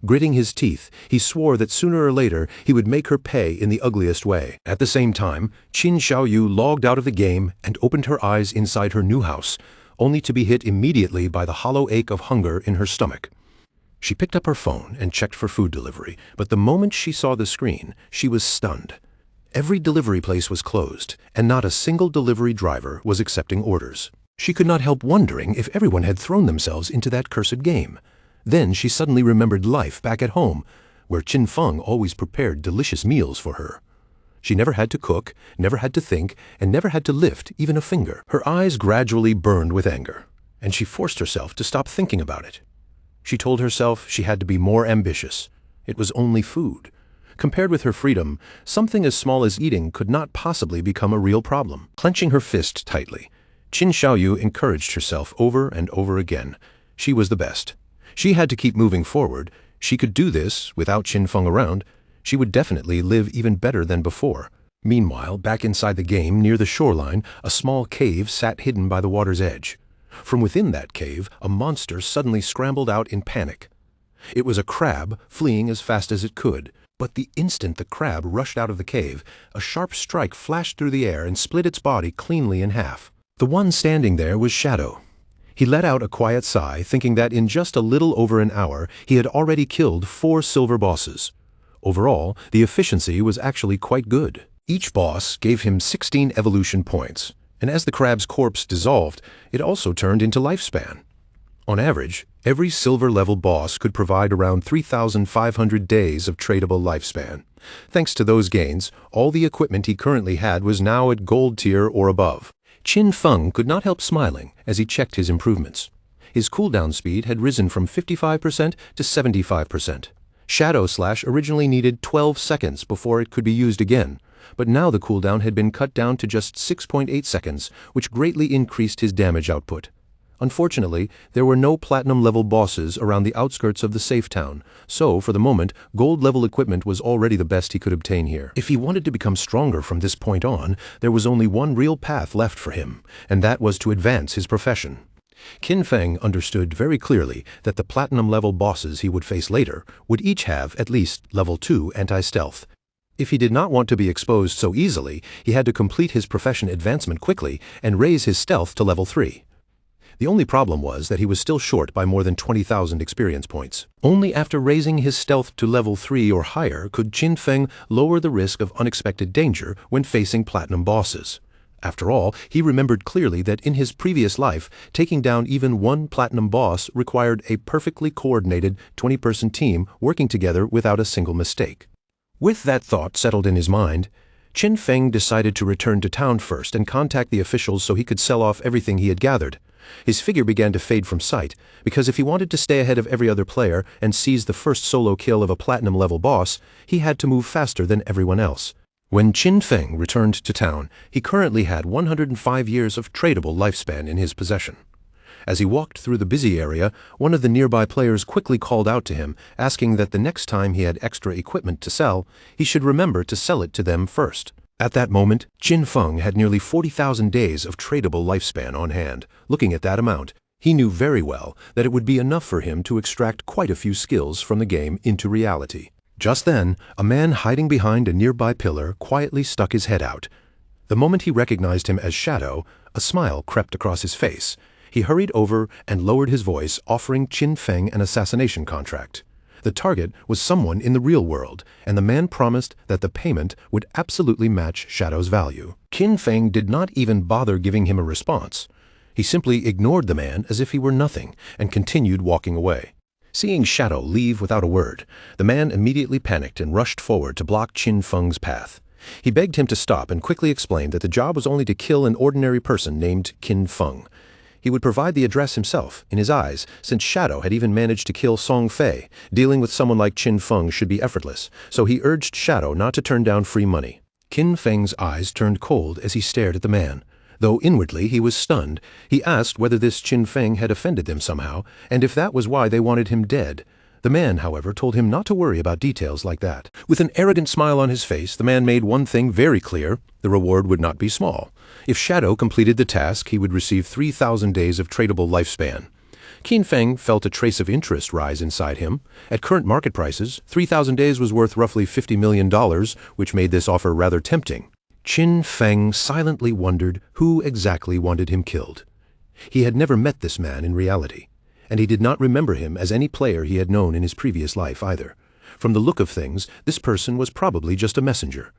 Gritting his teeth, he swore that sooner or later he would make her pay in the ugliest way. At the same time, Qin Xiaoyu logged out of the game and opened her eyes inside her new house, only to be hit immediately by the hollow ache of hunger in her stomach. She picked up her phone and checked for food delivery, but the moment she saw the screen, she was stunned. Every delivery place was closed, and not a single delivery driver was accepting orders. She could not help wondering if everyone had thrown themselves into that cursed game. Then she suddenly remembered life back at home, where Qin Feng always prepared delicious meals for her. She never had to cook, never had to think, and never had to lift even a finger. Her eyes gradually burned with anger, and she forced herself to stop thinking about it. She told herself she had to be more ambitious. It was only food. Compared with her freedom, something as small as eating could not possibly become a real problem. Clenching her fist tightly, Qin Xiaoyu encouraged herself over and over again. She was the best. She had to keep moving forward. She could do this without Qin Feng around. She would definitely live even better than before. Meanwhile, back inside the game, near the shoreline, a small cave sat hidden by the water's edge. From within that cave, a monster suddenly scrambled out in panic. It was a crab, fleeing as fast as it could. But the instant the crab rushed out of the cave, a sharp strike flashed through the air and split its body cleanly in half. The one standing there was Shadow. He let out a quiet sigh, thinking that in just a little over an hour, he had already killed 4 silver bosses. Overall, the efficiency was actually quite good. Each boss gave him 16 evolution points, And as the crab's corpse dissolved, it also turned into lifespan. On average, every silver-level boss could provide around 3,500 days of tradable lifespan. Thanks to those gains, all the equipment he currently had was now at gold tier or above. Qin Feng could not help smiling as he checked his improvements. His cooldown speed had risen from 55% to 75%. Shadow Slash originally needed 12 seconds before it could be used again, but now the cooldown had been cut down to just 6.8 seconds, which greatly increased his damage output. Unfortunately, there were no platinum-level bosses around the outskirts of the safe town, so, for the moment, gold-level equipment was already the best he could obtain here. If he wanted to become stronger from this point on, there was only one real path left for him, and that was to advance his profession. Qin Feng understood very clearly that the platinum-level bosses he would face later would each have at least level 2 anti-stealth. If he did not want to be exposed so easily, he had to complete his profession advancement quickly and raise his stealth to level 3. The only problem was that he was still short by more than 20,000 experience points. Only after raising his stealth to level 3 or higher could Qin Feng lower the risk of unexpected danger when facing platinum bosses. After all, he remembered clearly that in his previous life, taking down even one platinum boss required a perfectly coordinated 20-person team working together without a single mistake. With that thought settled in his mind, Qin Feng decided to return to town first and contact the officials so he could sell off everything he had gathered. His figure began to fade from sight, because if he wanted to stay ahead of every other player and seize the first solo kill of a platinum-level boss, he had to move faster than everyone else. When Qin Feng returned to town, he currently had 105 years of tradable lifespan in his possession. As he walked through the busy area, one of the nearby players quickly called out to him, asking that the next time he had extra equipment to sell, he should remember to sell it to them first. At that moment, Qin Feng had nearly 40,000 days of tradable lifespan on hand. Looking at that amount, he knew very well that it would be enough for him to extract quite a few skills from the game into reality. Just then, a man hiding behind a nearby pillar quietly stuck his head out. The moment he recognized him as Shadow, a smile crept across his face. He hurried over and lowered his voice, offering Qin Feng an assassination contract. The target was someone in the real world, and the man promised that the payment would absolutely match Shadow's value. Qin Feng did not even bother giving him a response. He simply ignored the man as if he were nothing, and continued walking away. Seeing Shadow leave without a word, the man immediately panicked and rushed forward to block Qin Feng's path. He begged him to stop and quickly explained that the job was only to kill an ordinary person named Qin Feng. He would provide the address himself, in his eyes, since Shadow had even managed to kill Song Fei. Dealing with someone like Qin Feng should be effortless, so he urged Shadow not to turn down free money. Qin Feng's eyes turned cold as he stared at the man. Though inwardly he was stunned, he asked whether this Qin Feng had offended them somehow, and if that was why they wanted him dead. The man, however, told him not to worry about details like that. With an arrogant smile on his face, the man made one thing very clear: the reward would not be small. If Shadow completed the task, he would receive 3,000 days of tradable lifespan. Qin Feng felt a trace of interest rise inside him. At current market prices, 3,000 days was worth roughly $50 million, which made this offer rather tempting. Qin Feng silently wondered who exactly wanted him killed. He had never met this man in reality, and he did not remember him as any player he had known in his previous life either. From the look of things, this person was probably just a messenger.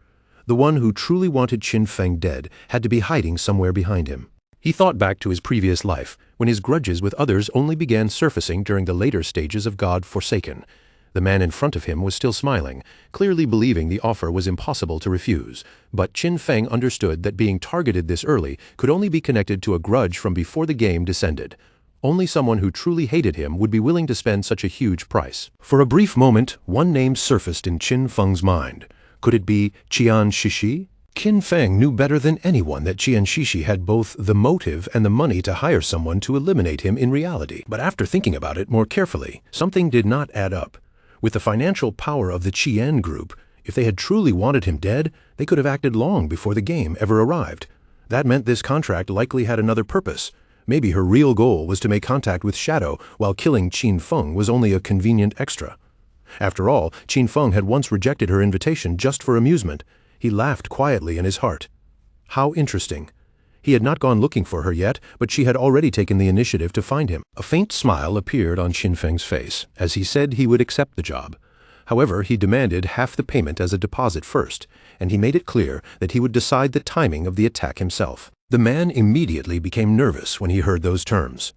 The one who truly wanted Qin Feng dead had to be hiding somewhere behind him. He thought back to his previous life, when his grudges with others only began surfacing during the later stages of God Forsaken. The man in front of him was still smiling, clearly believing the offer was impossible to refuse. But Qin Feng understood that being targeted this early could only be connected to a grudge from before the game descended. Only someone who truly hated him would be willing to spend such a huge price. For a brief moment, one name surfaced in Qin Feng's mind. Could it be Qian Shishi? Qin Feng knew better than anyone that Qian Shishi had both the motive and the money to hire someone to eliminate him in reality. But after thinking about it more carefully, something did not add up. With the financial power of the Qian group, if they had truly wanted him dead, they could have acted long before the game ever arrived. That meant this contract likely had another purpose. Maybe her real goal was to make contact with Shadow, while killing Qin Feng was only a convenient extra. After all, Qin Feng had once rejected her invitation just for amusement. He laughed quietly in his heart. How interesting. He had not gone looking for her yet, but she had already taken the initiative to find him. A faint smile appeared on Qin Feng's face, as he said he would accept the job. However, he demanded half the payment as a deposit first, and he made it clear that he would decide the timing of the attack himself. The man immediately became nervous when he heard those terms.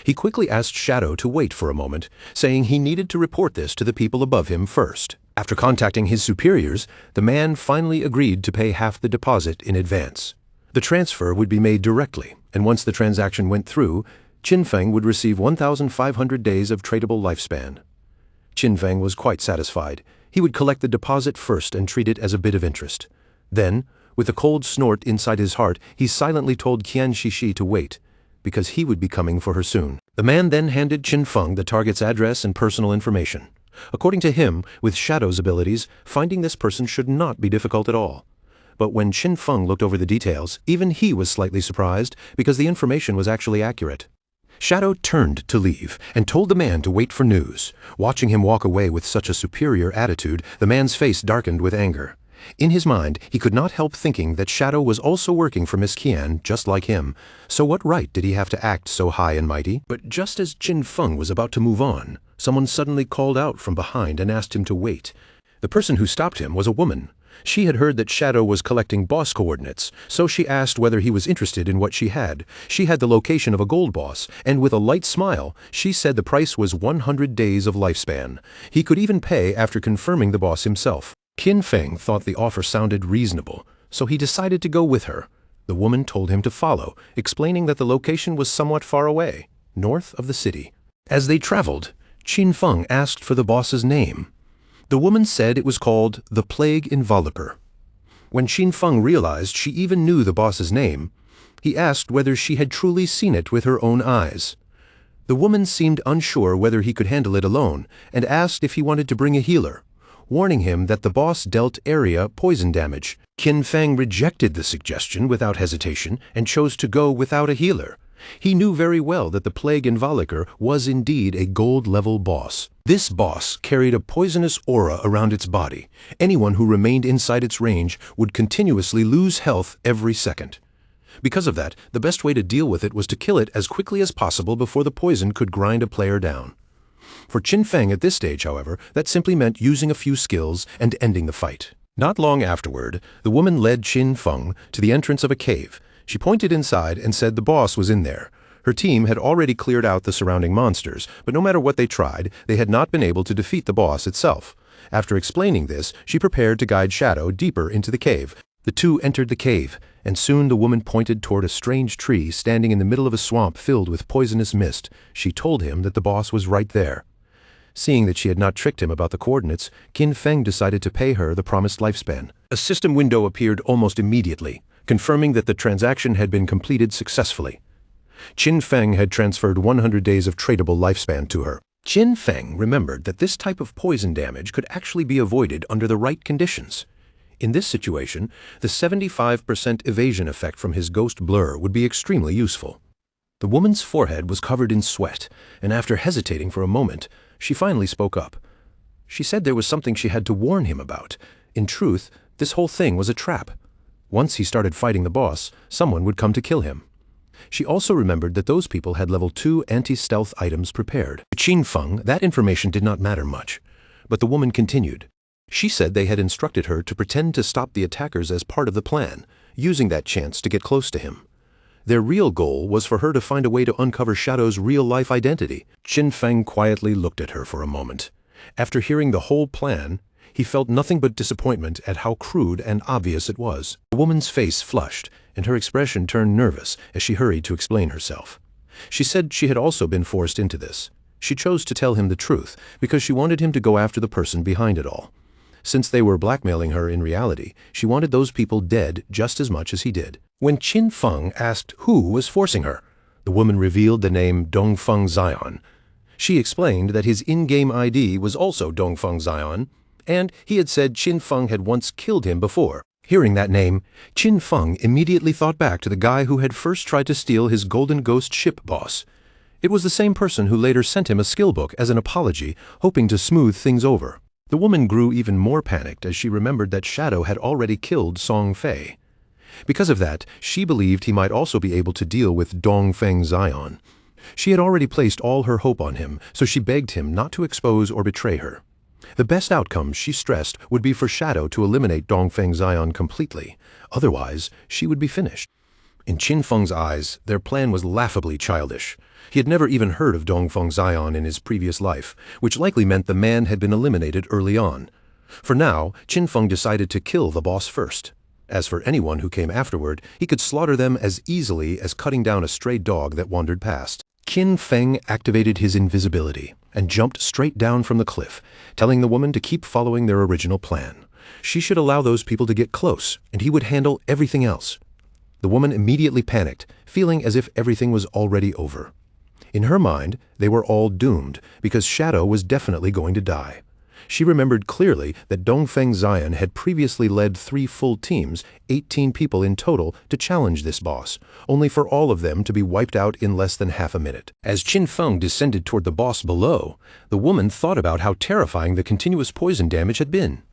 He quickly asked Shadow to wait for a moment, saying he needed to report this to the people above him first. After contacting his superiors, the man finally agreed to pay half the deposit in advance. The transfer would be made directly, and once the transaction went through, Qin Feng would receive 1,500 days of tradable lifespan. Qin Feng was quite satisfied. He would collect the deposit first and treat it as a bit of interest. Then, with a cold snort inside his heart, he silently told Qian Shishi to wait, because he would be coming for her soon. The man then handed Qin Feng the target's address and personal information. According to him, with Shadow's abilities, finding this person should not be difficult at all. But when Qin Feng looked over the details, even he was slightly surprised because the information was actually accurate. Shadow turned to leave and told the man to wait for news. Watching him walk away with such a superior attitude, the man's face darkened with anger. In his mind, he could not help thinking that Shadow was also working for Miss Qian, just like him. So what right did he have to act so high and mighty? But just as Qin Feng was about to move on, someone suddenly called out from behind and asked him to wait. The person who stopped him was a woman. She had heard that Shadow was collecting boss coordinates, so she asked whether he was interested in what she had. She had the location of a gold boss, and with a light smile, she said the price was 100 days of lifespan. He could even pay after confirming the boss himself. Qin Feng thought the offer sounded reasonable, so he decided to go with her. The woman told him to follow, explaining that the location was somewhat far away, north of the city. As they traveled, Qin Feng asked for the boss's name. The woman said it was called the Plague Enveloper. When Qin Feng realized she even knew the boss's name, he asked whether she had truly seen it with her own eyes. The woman seemed unsure whether he could handle it alone and asked if he wanted to bring a healer, warning him that the boss dealt area poison damage. Qin Feng rejected the suggestion without hesitation and chose to go without a healer. He knew very well that the Plague Enveloper was indeed a gold-level boss. This boss carried a poisonous aura around its body. Anyone who remained inside its range would continuously lose health every second. Because of that, the best way to deal with it was to kill it as quickly as possible before the poison could grind a player down. For Qin Feng at this stage, however, that simply meant using a few skills and ending the fight. Not long afterward, the woman led Qin Feng to the entrance of a cave. She pointed inside and said the boss was in there. Her team had already cleared out the surrounding monsters, but no matter what they tried, they had not been able to defeat the boss itself. After explaining this, she prepared to guide Shadow deeper into the cave. The two entered the cave, and soon the woman pointed toward a strange tree standing in the middle of a swamp filled with poisonous mist. She told him that the boss was right there. Seeing that she had not tricked him about the coordinates, Qin Feng decided to pay her the promised lifespan. A system window appeared almost immediately, confirming that the transaction had been completed successfully. Qin Feng had transferred 100 days of tradable lifespan to her. Qin Feng remembered that this type of poison damage could actually be avoided under the right conditions. In this situation, the 75% evasion effect from his ghost blur would be extremely useful. The woman's forehead was covered in sweat, and after hesitating for a moment, she finally spoke up. She said there was something she had to warn him about. In truth, this whole thing was a trap. Once he started fighting the boss, someone would come to kill him. She also remembered that those people had level 2 anti-stealth items prepared. To Qin Feng, that information did not matter much, but the woman continued. She said they had instructed her to pretend to stop the attackers as part of the plan, using that chance to get close to him. Their real goal was for her to find a way to uncover Shadow's real-life identity. Qin Feng quietly looked at her for a moment. After hearing the whole plan, he felt nothing but disappointment at how crude and obvious it was. The woman's face flushed, and her expression turned nervous as she hurried to explain herself. She said she had also been forced into this. She chose to tell him the truth because she wanted him to go after the person behind it all. Since they were blackmailing her in reality, she wanted those people dead just as much as he did. When Qin Feng asked who was forcing her, the woman revealed the name Dongfeng Xian. She explained that his in-game ID was also Dongfeng Xian, and he had said Qin Feng had once killed him before. Hearing that name, Qin Feng immediately thought back to the guy who had first tried to steal his Golden Ghost ship boss. It was the same person who later sent him a skill book as an apology, hoping to smooth things over. The woman grew even more panicked as she remembered that Shadow had already killed Song Fei. Because of that, she believed he might also be able to deal with Dongfeng Xian. She had already placed all her hope on him, so she begged him not to expose or betray her. The best outcome, she stressed, would be for Shadow to eliminate Dongfeng Xian completely. Otherwise, she would be finished. In Qin Feng's eyes, their plan was laughably childish. He had never even heard of Dongfeng Xian in his previous life, which likely meant the man had been eliminated early on. For now, Qin Feng decided to kill the boss first. As for anyone who came afterward, he could slaughter them as easily as cutting down a stray dog that wandered past. Qin Feng activated his invisibility and jumped straight down from the cliff, telling the woman to keep following their original plan. She should allow those people to get close, and he would handle everything else. The woman immediately panicked, feeling as if everything was already over. In her mind, they were all doomed, because Shadow was definitely going to die. She remembered clearly that Dongfeng Xian had previously led 3 full teams, 18 people in total, to challenge this boss, only for all of them to be wiped out in less than half a minute. As Qin Feng descended toward the boss below, the woman thought about how terrifying the continuous poison damage had been.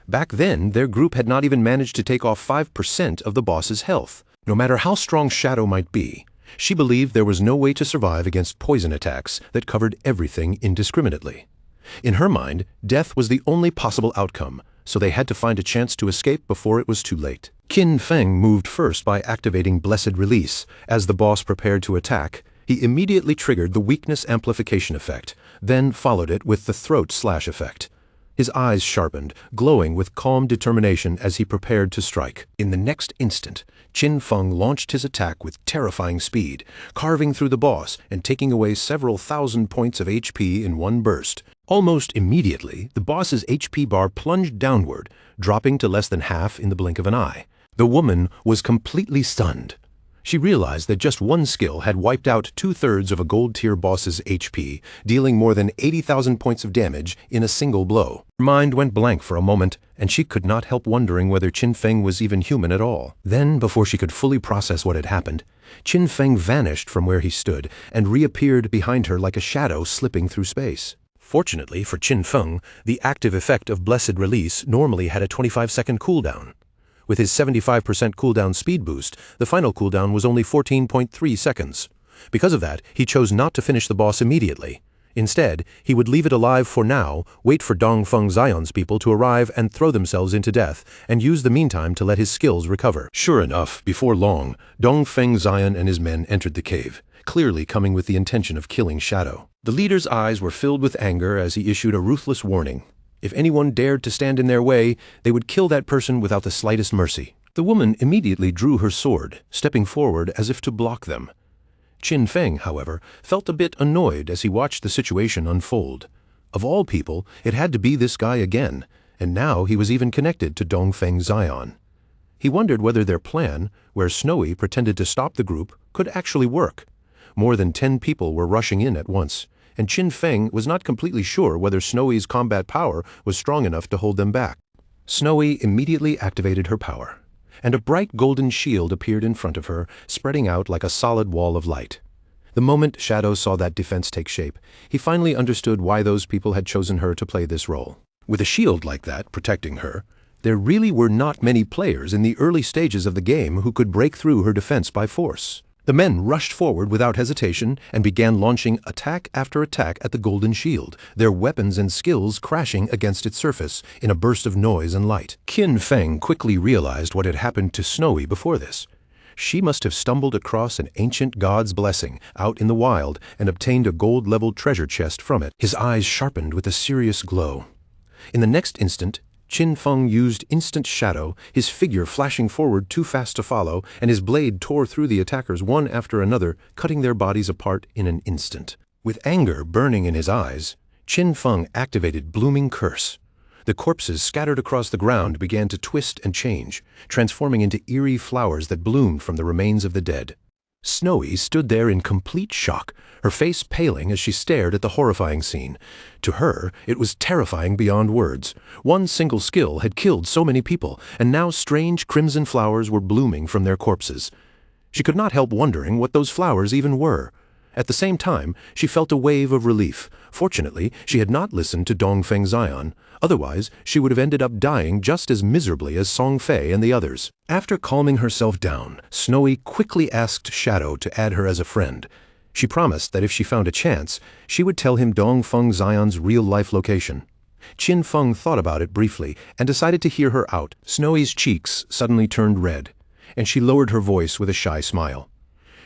Back then, their group had not even managed to take off 5% of the boss's health. No matter how strong Shadow might be, she believed there was no way to survive against poison attacks that covered everything indiscriminately. In her mind, death was the only possible outcome, so they had to find a chance to escape before it was too late. Qin Feng moved first by activating Blessed Release. As the boss prepared to attack, he immediately triggered the Weakness Amplification effect, then followed it with the Throat Slash effect. His eyes sharpened, glowing with calm determination as he prepared to strike. In the next instant, Qin Feng launched his attack with terrifying speed, carving through the boss and taking away several thousand points of HP in one burst. Almost immediately, the boss's HP bar plunged downward, dropping to less than half in the blink of an eye. The woman was completely stunned. She realized that just one skill had wiped out 2/3 of a gold-tier boss's HP, dealing more than 80,000 points of damage in a single blow. Her mind went blank for a moment, and she could not help wondering whether Qin Feng was even human at all. Then, before she could fully process what had happened, Qin Feng vanished from where he stood and reappeared behind her like a shadow slipping through space. Fortunately for Qin Feng, the active effect of Blessed Release normally had a 25-second cooldown. With his 75% cooldown speed boost, the final cooldown was only 14.3 seconds. Because of that, he chose not to finish the boss immediately. Instead, he would leave it alive for now, wait for Dongfeng Xian's people to arrive and throw themselves into death, and use the meantime to let his skills recover. Sure enough, before long, Dongfeng Xian and his men entered the cave, clearly coming with the intention of killing Shadow. The leader's eyes were filled with anger as he issued a ruthless warning. If anyone dared to stand in their way, they would kill that person without the slightest mercy. The woman immediately drew her sword, stepping forward as if to block them. Qin Feng, however, felt a bit annoyed as he watched the situation unfold. Of all people, it had to be this guy again, and now he was even connected to Dongfeng Xian. He wondered whether their plan, where Snowy pretended to stop the group, could actually work. More than 10 people were rushing in at once, and Qin Feng was not completely sure whether Snowy's combat power was strong enough to hold them back. Snowy immediately activated her power, and a bright golden shield appeared in front of her, spreading out like a solid wall of light. The moment Shadow saw that defense take shape, he finally understood why those people had chosen her to play this role. With a shield like that protecting her, there really were not many players in the early stages of the game who could break through her defense by force. The men rushed forward without hesitation and began launching attack after attack at the golden shield, their weapons and skills crashing against its surface in a burst of noise and light. Qin Feng quickly realized what had happened to Snowy before this. She must have stumbled across an ancient god's blessing out in the wild and obtained a gold-level treasure chest from it. His eyes sharpened with a serious glow. In the next instant, Qin Feng used Instant Shadow, his figure flashing forward too fast to follow, and his blade tore through the attackers one after another, cutting their bodies apart in an instant. With anger burning in his eyes, Qin Feng activated Blooming Curse. The corpses scattered across the ground began to twist and change, transforming into eerie flowers that bloomed from the remains of the dead. Snowy stood there in complete shock, her face paling as she stared at the horrifying scene. To her, it was terrifying beyond words. One single skill had killed so many people, and now strange crimson flowers were blooming from their corpses. She could not help wondering what those flowers even were. At the same time, she felt a wave of relief. Fortunately, she had not listened to Dongfeng Xian. Otherwise, she would have ended up dying just as miserably as Song Fei and the others. After calming herself down, Snowy quickly asked Shadow to add her as a friend. She promised that if she found a chance, she would tell him Dongfeng Xian's real-life location. Qin Feng thought about it briefly and decided to hear her out. Snowy's cheeks suddenly turned red, and she lowered her voice with a shy smile.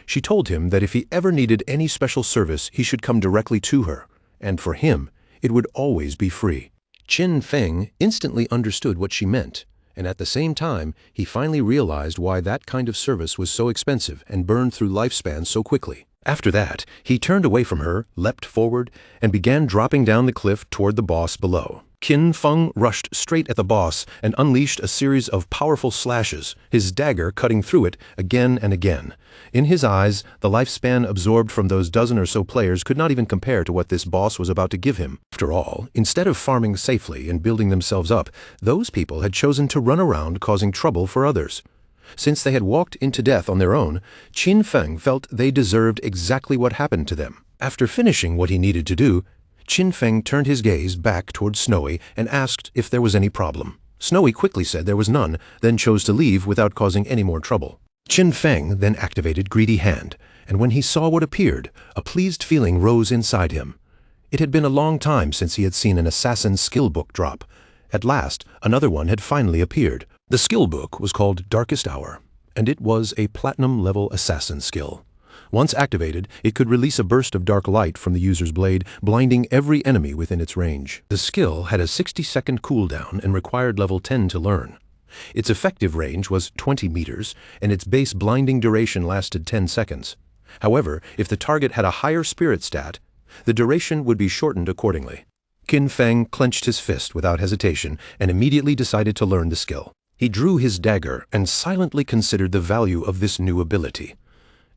She told him that if he ever needed any special service, he should come directly to her, and for him, it would always be free. Qin Feng instantly understood what she meant, and at the same time, he finally realized why that kind of service was so expensive and burned through lifespans so quickly. After that, he turned away from her, leapt forward, and began dropping down the cliff toward the boss below. Qin Feng rushed straight at the boss and unleashed a series of powerful slashes, his dagger cutting through it again and again. In his eyes, the lifespan absorbed from those dozen or so players could not even compare to what this boss was about to give him. After all, instead of farming safely and building themselves up, those people had chosen to run around causing trouble for others. Since they had walked into death on their own, Qin Feng felt they deserved exactly what happened to them. After finishing what he needed to do, Qin Feng turned his gaze back towards Snowy and asked if there was any problem. Snowy quickly said there was none, then chose to leave without causing any more trouble. Qin Feng then activated Greedy Hand, and when he saw what appeared, a pleased feeling rose inside him. It had been a long time since he had seen an assassin's skill book drop. At last, another one had finally appeared. The skill book was called Darkest Hour, and it was a platinum-level assassin skill. Once activated, it could release a burst of dark light from the user's blade, blinding every enemy within its range. The skill had a 60-second cooldown and required level 10 to learn. Its effective range was 20 meters, and its base blinding duration lasted 10 seconds. However, if the target had a higher spirit stat, the duration would be shortened accordingly. Qin Feng clenched his fist without hesitation and immediately decided to learn the skill. He drew his dagger and silently considered the value of this new ability.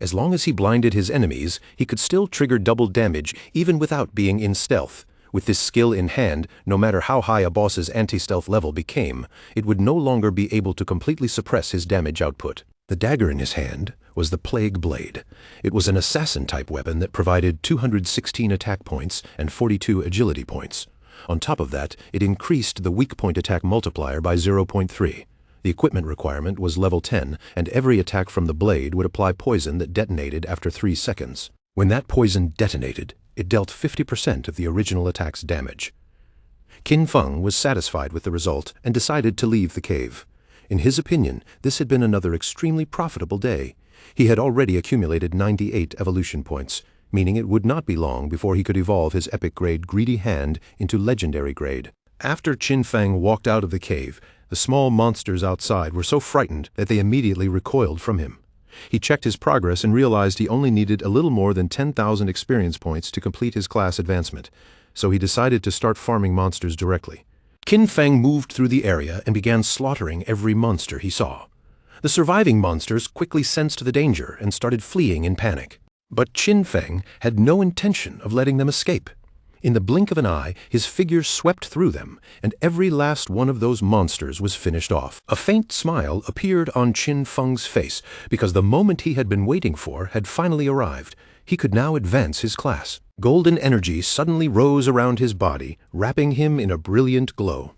As long as he blinded his enemies, he could still trigger double damage even without being in stealth. With this skill in hand, no matter how high a boss's anti-stealth level became, it would no longer be able to completely suppress his damage output. The dagger in his hand was the Plague Blade. It was an assassin-type weapon that provided 216 attack points and 42 agility points. On top of that, it increased the weak point attack multiplier by 0.3. The equipment requirement was level 10, and every attack from the blade would apply poison that detonated after 3 seconds. When that poison detonated, it dealt 50% of the original attack's damage. Qin Feng was satisfied with the result and decided to leave the cave. In his opinion, this had been another extremely profitable day. He had already accumulated 98 evolution points, meaning it would not be long before he could evolve his epic grade Greedy Hand into legendary grade. After Qin Feng walked out of the cave, the small monsters outside were so frightened that they immediately recoiled from him. He checked his progress and realized he only needed a little more than 10,000 experience points to complete his class advancement, so he decided to start farming monsters directly. Qin Feng moved through the area and began slaughtering every monster he saw. The surviving monsters quickly sensed the danger and started fleeing in panic. But Qin Feng had no intention of letting them escape. In the blink of an eye, his figure swept through them, and every last one of those monsters was finished off. A faint smile appeared on Qin Feng's face, because the moment he had been waiting for had finally arrived. He could now advance his class. Golden energy suddenly rose around his body, wrapping him in a brilliant glow.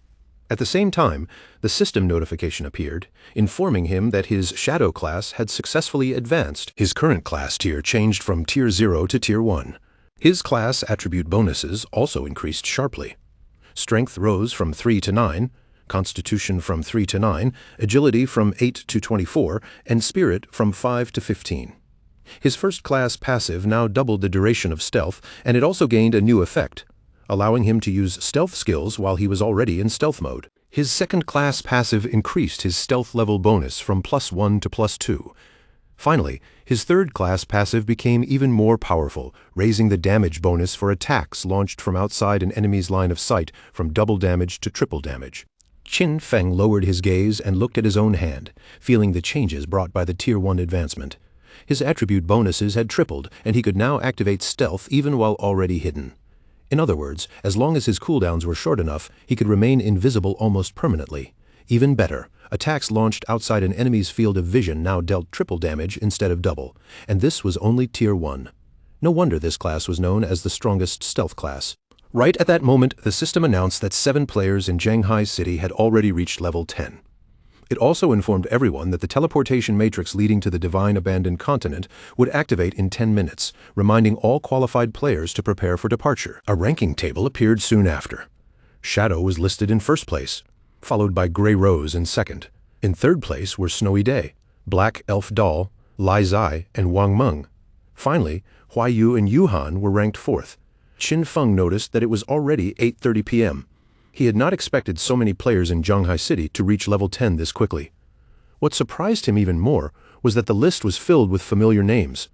At the same time, the system notification appeared, informing him that his Shadow class had successfully advanced. His current class tier changed from Tier 0 to Tier 1. His class attribute bonuses also increased sharply. Strength rose from 3 to 9, Constitution from 3 to 9, Agility from 8 to 24, and Spirit from 5 to 15. His first class passive now doubled the duration of stealth, and it also gained a new effect, allowing him to use stealth skills while he was already in stealth mode. His second class passive increased his stealth level bonus from +1 to +2. Finally, his third class passive became even more powerful, raising the damage bonus for attacks launched from outside an enemy's line of sight from double damage to triple damage. Qin Feng lowered his gaze and looked at his own hand, feeling the changes brought by the Tier 1 advancement. His attribute bonuses had tripled, and he could now activate stealth even while already hidden. In other words, as long as his cooldowns were short enough, he could remain invisible almost permanently. Even better, attacks launched outside an enemy's field of vision now dealt triple damage instead of double, and this was only Tier 1. No wonder this class was known as the strongest stealth class. Right at that moment, the system announced that 7 players in Zhanghai City had already reached level 10. It also informed everyone that the teleportation matrix leading to the Divine Abandoned Continent would activate in 10 minutes, reminding all qualified players to prepare for departure. A ranking table appeared soon after. Shadow was listed in first place, followed by Grey Rose in second. In third place were Snowy Day, Black Elf Doll, Lai Zai, and Wang Meng. Finally, Huai Yu and Yu Han were ranked fourth. Qin Feng noticed that it was already 8:30 p.m. He had not expected so many players in Zhanghai City to reach level 10 this quickly. What surprised him even more was that the list was filled with familiar names.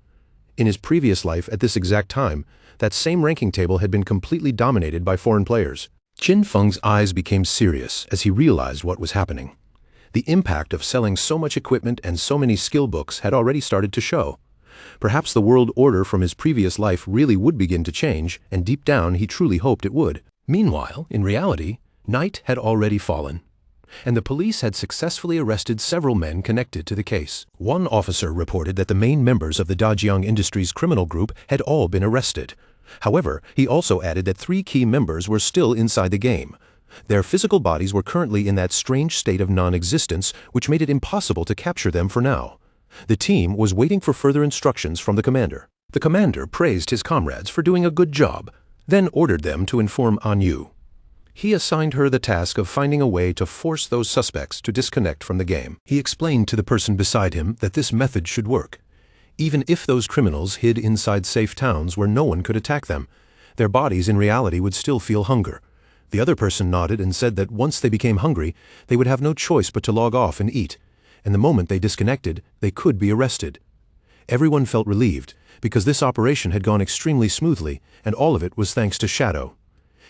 In his previous life at this exact time, that same ranking table had been completely dominated by foreign players. Qin Feng's eyes became serious as he realized what was happening. The impact of selling so much equipment and so many skill books had already started to show. Perhaps the world order from his previous life really would begin to change, and deep down he truly hoped it would. Meanwhile, in reality, night had already fallen, and the police had successfully arrested several men connected to the case. One officer reported that the main members of the Dajiang Industries criminal group had all been arrested. However, he also added that 3 key members were still inside the game. Their physical bodies were currently in that strange state of non-existence, which made it impossible to capture them for now. The team was waiting for further instructions from the commander. The commander praised his comrades for doing a good job, then ordered them to inform An Yu. He assigned her the task of finding a way to force those suspects to disconnect from the game. He explained to the person beside him that this method should work. Even if those criminals hid inside safe towns where no one could attack them, their bodies in reality would still feel hunger. The other person nodded and said that once they became hungry, they would have no choice but to log off and eat, and the moment they disconnected, they could be arrested. Everyone felt relieved, because this operation had gone extremely smoothly, and all of it was thanks to Shadow.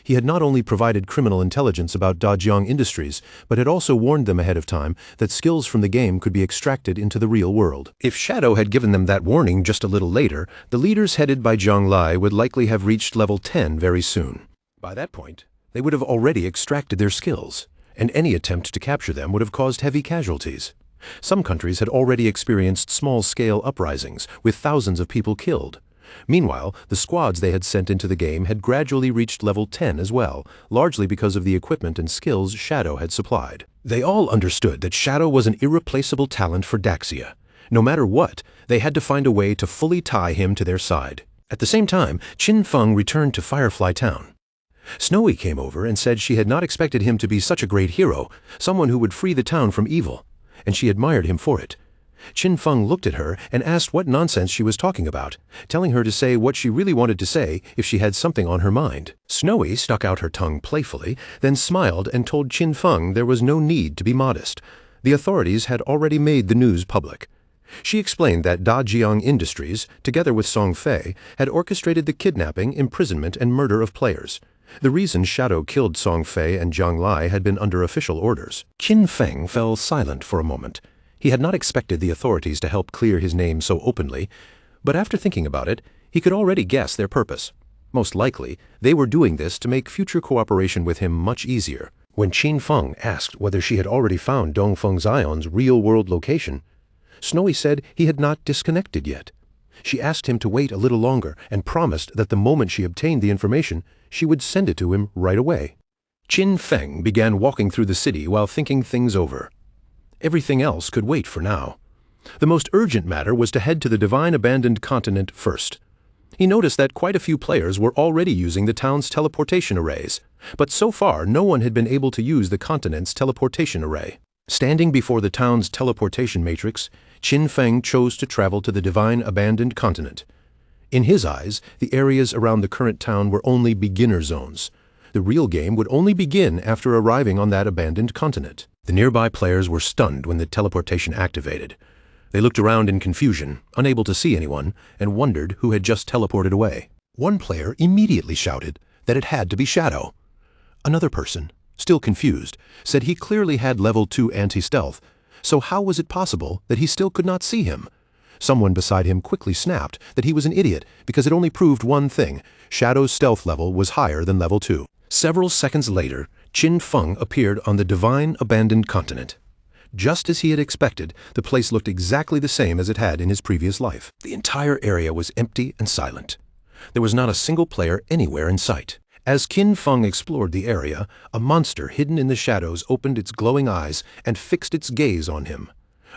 He had not only provided criminal intelligence about Dajiang Industries, but had also warned them ahead of time that skills from the game could be extracted into the real world. If Shadow had given them that warning just a little later, the leaders headed by Zhang Lai would likely have reached level 10 very soon. By that point, they would have already extracted their skills, and any attempt to capture them would have caused heavy casualties. Some countries had already experienced small-scale uprisings, with thousands of people killed. Meanwhile, the squads they had sent into the game had gradually reached level 10 as well, largely because of the equipment and skills Shadow had supplied. They all understood that Shadow was an irreplaceable talent for Daxia. No matter what, they had to find a way to fully tie him to their side. At the same time, Qin Feng returned to Firefly Town. Snowy came over and said she had not expected him to be such a great hero, someone who would free the town from evil, and she admired him for it. Qin Feng looked at her and asked what nonsense she was talking about, telling her to say what she really wanted to say if she had something on her mind. Snowy stuck out her tongue playfully, then smiled and told Qin Feng there was no need to be modest. The authorities had already made the news public. She explained that Dajiang Industries, together with Song Fei, had orchestrated the kidnapping, imprisonment, and murder of players. The reason Shadow killed Song Fei and Zhang Lai had been under official orders. Qin Feng fell silent for a moment. He had not expected the authorities to help clear his name so openly, but after thinking about it, he could already guess their purpose. Most likely, they were doing this to make future cooperation with him much easier. When Qin Feng asked whether she had already found Dongfeng Zion's real-world location, Snowy said he had not disconnected yet. She asked him to wait a little longer and promised that the moment she obtained the information, she would send it to him right away. Qin Feng began walking through the city while thinking things over. Everything else could wait for now. The most urgent matter was to head to the Divine Abandoned Continent first. He noticed that quite a few players were already using the town's teleportation arrays, but so far no one had been able to use the continent's teleportation array. Standing before the town's teleportation matrix, Qin Feng chose to travel to the Divine Abandoned Continent. In his eyes, the areas around the current town were only beginner zones. The real game would only begin after arriving on that abandoned continent. The nearby players were stunned when the teleportation activated. They looked around in confusion, unable to see anyone, and wondered who had just teleported away. One player immediately shouted that it had to be Shadow. Another person, still confused, said he clearly had level 2 anti-stealth, so how was it possible that he still could not see him? Someone beside him quickly snapped that he was an idiot because it only proved one thing: Shadow's stealth level was higher than level 2. Several seconds later, Qin Feng appeared on the Divine Abandoned Continent. Just as he had expected, the place looked exactly the same as it had in his previous life. The entire area was empty and silent. There was not a single player anywhere in sight. As Qin Feng explored the area, a monster hidden in the shadows opened its glowing eyes and fixed its gaze on him.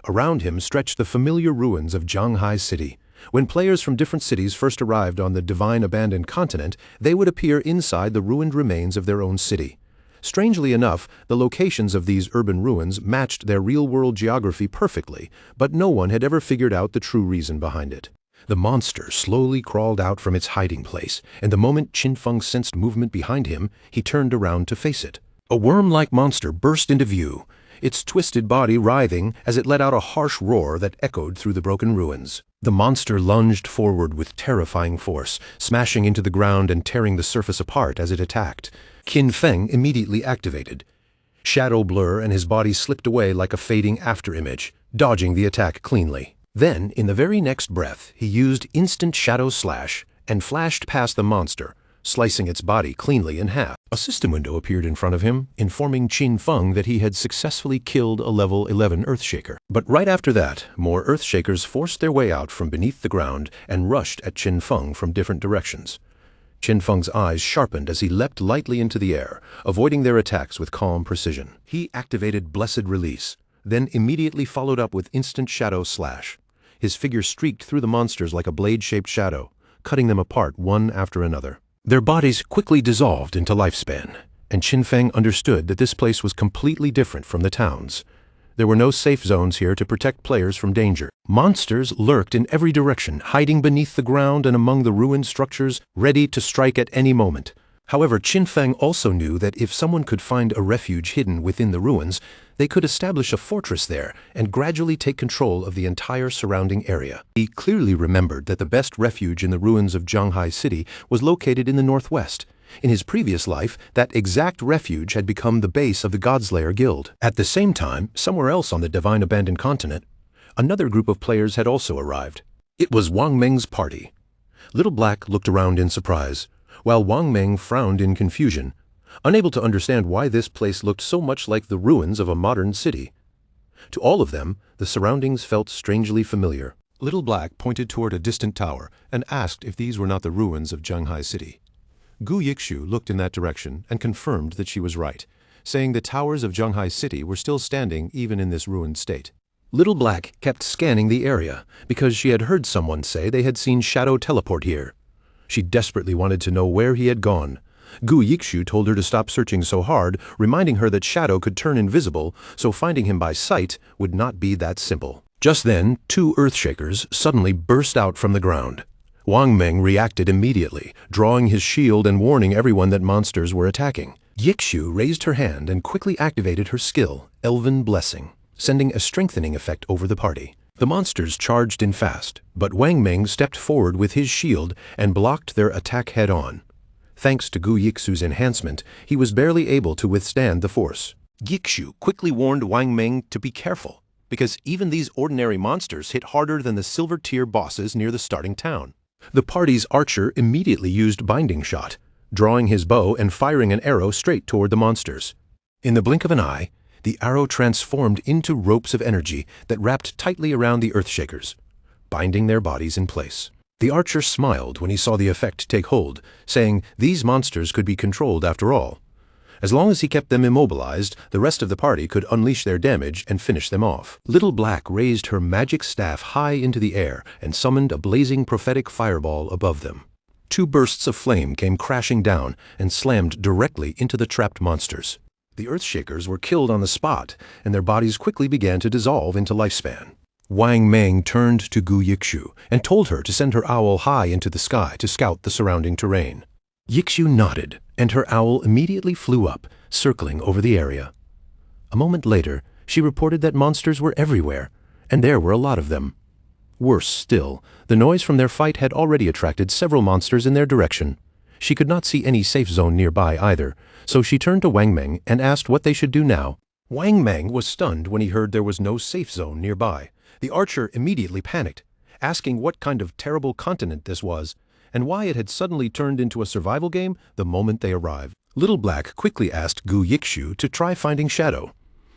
Around him stretched the familiar ruins of Zhanghai City. When players from different cities first arrived on the Divine Abandoned Continent, they would appear inside the ruined remains of their own city. Strangely enough, the locations of these urban ruins matched their real-world geography perfectly, but no one had ever figured out the true reason behind it. The monster slowly crawled out from its hiding place, and the moment Qin Feng sensed movement behind him, he turned around to face it. A worm-like monster burst into view, its twisted body writhing as it let out a harsh roar that echoed through the broken ruins. The monster lunged forward with terrifying force, smashing into the ground and tearing the surface apart as it attacked. Qin Feng immediately activated. Shadow blur and his body slipped away like a fading afterimage, dodging the attack cleanly. Then, in the very next breath, he used instant shadow slash and flashed past the monster, slicing its body cleanly in half. A system window appeared in front of him, informing Qin Feng that he had successfully killed a level 11 Earthshaker. But right after that, more Earthshakers forced their way out from beneath the ground and rushed at Qin Feng from different directions. Qin Feng's eyes sharpened as he leapt lightly into the air, avoiding their attacks with calm precision. He activated Blessed Release, then immediately followed up with Instant Shadow Slash. His figure streaked through the monsters like a blade-shaped shadow, cutting them apart one after another. Their bodies quickly dissolved into lifespan, and Qin Feng understood that this place was completely different from the towns. There were no safe zones here to protect players from danger. Monsters lurked in every direction, hiding beneath the ground and among the ruined structures, ready to strike at any moment. However, Qin Feng also knew that if someone could find a refuge hidden within the ruins, they could establish a fortress there and gradually take control of the entire surrounding area. He clearly remembered that the best refuge in the ruins of Zhanghai City was located in the northwest. In his previous life, that exact refuge had become the base of the Godslayer Guild. At the same time, somewhere else on the Divine Abandoned Continent, another group of players had also arrived. It was Wang Meng's party. Little Black looked around in surprise, while Wang Meng frowned in confusion, unable to understand why this place looked so much like the ruins of a modern city. To all of them, the surroundings felt strangely familiar. Little Black pointed toward a distant tower and asked if these were not the ruins of Zhanghai City. Gu Yikshu looked in that direction and confirmed that she was right, saying the towers of Zhanghai City were still standing even in this ruined state. Little Black kept scanning the area because she had heard someone say they had seen Shadow teleport here. She desperately wanted to know where he had gone. Gu Yikshu told her to stop searching so hard, reminding her that Shadow could turn invisible, so finding him by sight would not be that simple. Just then, two Earthshakers suddenly burst out from the ground. Wang Meng reacted immediately, drawing his shield and warning everyone that monsters were attacking. Yikshu raised her hand and quickly activated her skill, Elven Blessing, sending a strengthening effect over the party. The monsters charged in fast, but Wang Meng stepped forward with his shield and blocked their attack head-on. Thanks to Gu Yikshu's enhancement, he was barely able to withstand the force. Yikshu quickly warned Wang Meng to be careful, because even these ordinary monsters hit harder than the silver-tier bosses near the starting town. The party's archer immediately used Binding Shot, drawing his bow and firing an arrow straight toward the monsters. In the blink of an eye, the arrow transformed into ropes of energy that wrapped tightly around the Earthshakers, binding their bodies in place. The archer smiled when he saw the effect take hold, saying these monsters could be controlled after all. As long as he kept them immobilized, the rest of the party could unleash their damage and finish them off. Little Black raised her magic staff high into the air and summoned a blazing prophetic fireball above them. Two bursts of flame came crashing down and slammed directly into the trapped monsters. The Earthshakers were killed on the spot, and their bodies quickly began to dissolve into lifespan. Wang Meng turned to Gu Yikshu and told her to send her owl high into the sky to scout the surrounding terrain. Yikshu nodded, and her owl immediately flew up, circling over the area. A moment later, she reported that monsters were everywhere, and there were a lot of them. Worse still, the noise from their fight had already attracted several monsters in their direction. She could not see any safe zone nearby either, so she turned to Wang Meng and asked what they should do now. Wang Meng was stunned when he heard there was no safe zone nearby. The archer immediately panicked, asking what kind of terrible continent this was, and why it had suddenly turned into a survival game the moment they arrived. Little Black quickly asked Gu Yikshu to try finding Shadow.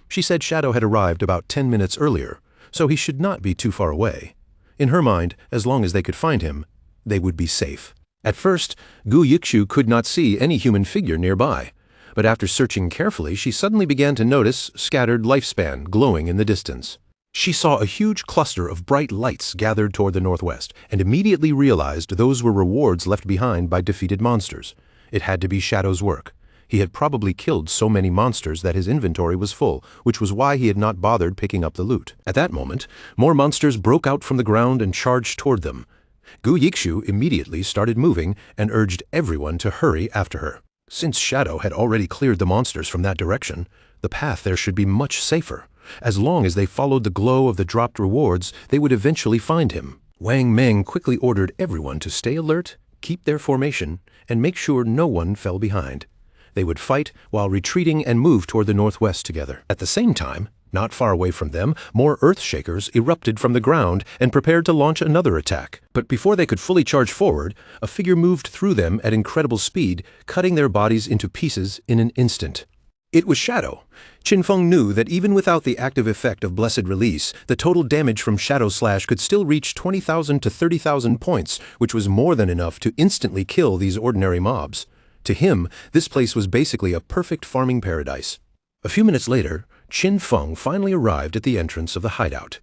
She said Shadow had arrived about 10 minutes earlier, so he should not be too far away. In her mind, as long as they could find him, they would be safe. At first, Gu Yikshu could not see any human figure nearby, but after searching carefully, she suddenly began to notice scattered lifespan glowing in the distance. She saw a huge cluster of bright lights gathered toward the northwest, and immediately realized those were rewards left behind by defeated monsters. It had to be Shadow's work. He had probably killed so many monsters that his inventory was full, which was why he had not bothered picking up the loot. At that moment, more monsters broke out from the ground and charged toward them. Gu Yikshu immediately started moving and urged everyone to hurry after her. Since Shadow had already cleared the monsters from that direction, the path there should be much safer. As long as they followed the glow of the dropped rewards, they would eventually find him. Wang Meng quickly ordered everyone to stay alert, keep their formation, and make sure no one fell behind. They would fight while retreating and move toward the northwest together. At the same time, not far away from them, more Earthshakers erupted from the ground and prepared to launch another attack. But before they could fully charge forward, a figure moved through them at incredible speed, cutting their bodies into pieces in an instant. It was Shadow. Qin Feng knew that even without the active effect of Blessed Release, the total damage from Shadow Slash could still reach 20,000 to 30,000 points, which was more than enough to instantly kill these ordinary mobs. To him, this place was basically a perfect farming paradise. A few minutes later, Qin Feng finally arrived at the entrance of the hideout.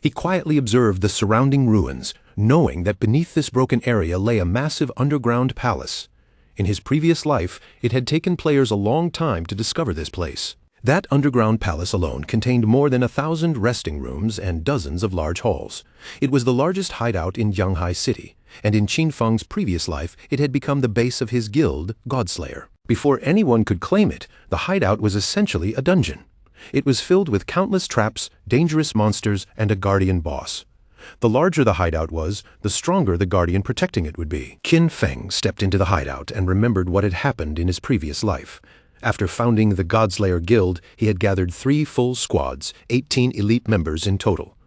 He quietly observed the surrounding ruins, knowing that beneath this broken area lay a massive underground palace. In his previous life, it had taken players a long time to discover this place. That underground palace alone contained more than 1,000 resting rooms and dozens of large halls. It was the largest hideout in Yanghai City, and in Qin Feng's previous life, it had become the base of his guild, Godslayer. Before anyone could claim it, the hideout was essentially a dungeon. It was filled with countless traps, dangerous monsters, and a guardian boss. The larger the hideout was, the stronger the guardian protecting it would be. Qin Feng stepped into the hideout and remembered what had happened in his previous life. After founding the Godslayer Guild, he had gathered 3 full squads, 18 elite members in total.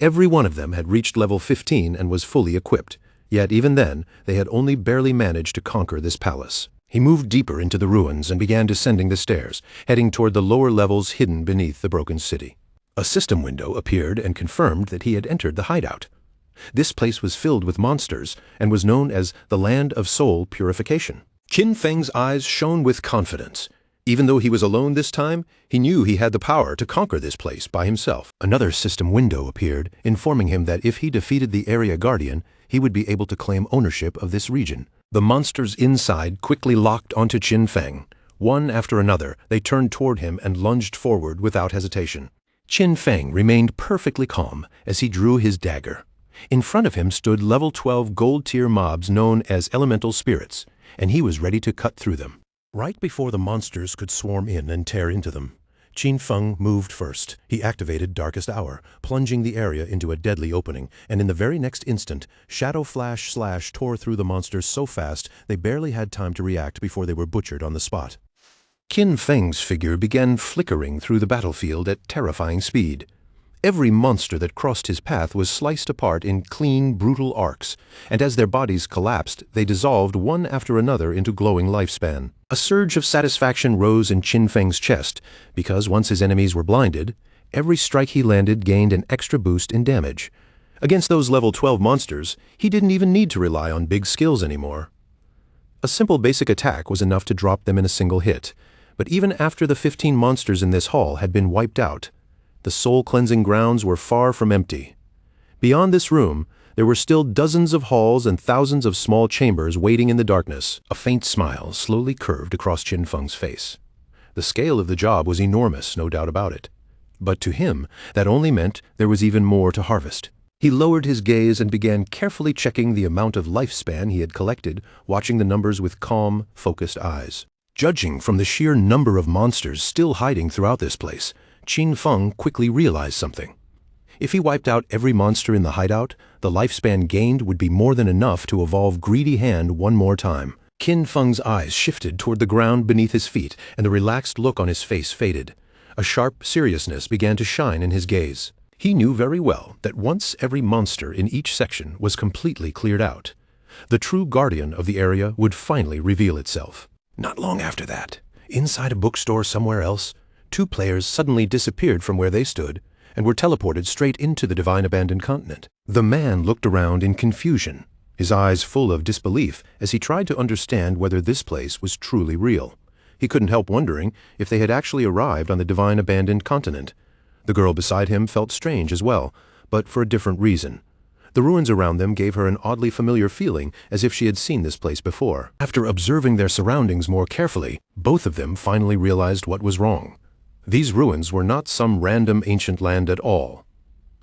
Every one of them had reached level 15 and was fully equipped, yet even then, they had only barely managed to conquer this palace. He moved deeper into the ruins and began descending the stairs, heading toward the lower levels hidden beneath the broken city. A system window appeared and confirmed that he had entered the hideout. This place was filled with monsters and was known as the Land of Soul Purification. Qin Feng's eyes shone with confidence. Even though he was alone this time, he knew he had the power to conquer this place by himself. Another system window appeared, informing him that if he defeated the Area Guardian, he would be able to claim ownership of this region. The monsters inside quickly locked onto Qin Feng. One after another, they turned toward him and lunged forward without hesitation. Qin Feng remained perfectly calm as he drew his dagger. In front of him stood level 12 gold-tier mobs known as elemental spirits, and he was ready to cut through them. Right before the monsters could swarm in and tear into them, Qin Feng moved first. He activated Darkest Hour, plunging the area into a deadly opening, and in the very next instant, Shadow Flash Slash tore through the monsters so fast they barely had time to react before they were butchered on the spot. Qin Feng's figure began flickering through the battlefield at terrifying speed. Every monster that crossed his path was sliced apart in clean, brutal arcs, and as their bodies collapsed, they dissolved one after another into glowing lifespan. A surge of satisfaction rose in Qin Feng's chest, because once his enemies were blinded, every strike he landed gained an extra boost in damage. Against those level 12 monsters, he didn't even need to rely on big skills anymore. A simple basic attack was enough to drop them in a single hit, but even after the 15 monsters in this hall had been wiped out, the soul-cleansing grounds were far from empty. Beyond this room, there were still dozens of halls and thousands of small chambers waiting in the darkness. A faint smile slowly curved across Qin Feng's face. The scale of the job was enormous, no doubt about it. But to him, that only meant there was even more to harvest. He lowered his gaze and began carefully checking the amount of lifespan he had collected, watching the numbers with calm, focused eyes. Judging from the sheer number of monsters still hiding throughout this place, Qin Feng quickly realized something. If he wiped out every monster in the hideout, the lifespan gained would be more than enough to evolve Greedy Hand one more time. Qin Feng's eyes shifted toward the ground beneath his feet, and the relaxed look on his face faded. A sharp seriousness began to shine in his gaze. He knew very well that once every monster in each section was completely cleared out, the true guardian of the area would finally reveal itself. Not long after that, inside a bookstore somewhere else, 2 players suddenly disappeared from where they stood and were teleported straight into the Divine Abandoned Continent. The man looked around in confusion, his eyes full of disbelief as he tried to understand whether this place was truly real. He couldn't help wondering if they had actually arrived on the Divine Abandoned Continent. The girl beside him felt strange as well, but for a different reason. The ruins around them gave her an oddly familiar feeling, as if she had seen this place before. After observing their surroundings more carefully, both of them finally realized what was wrong. These ruins were not some random ancient land at all.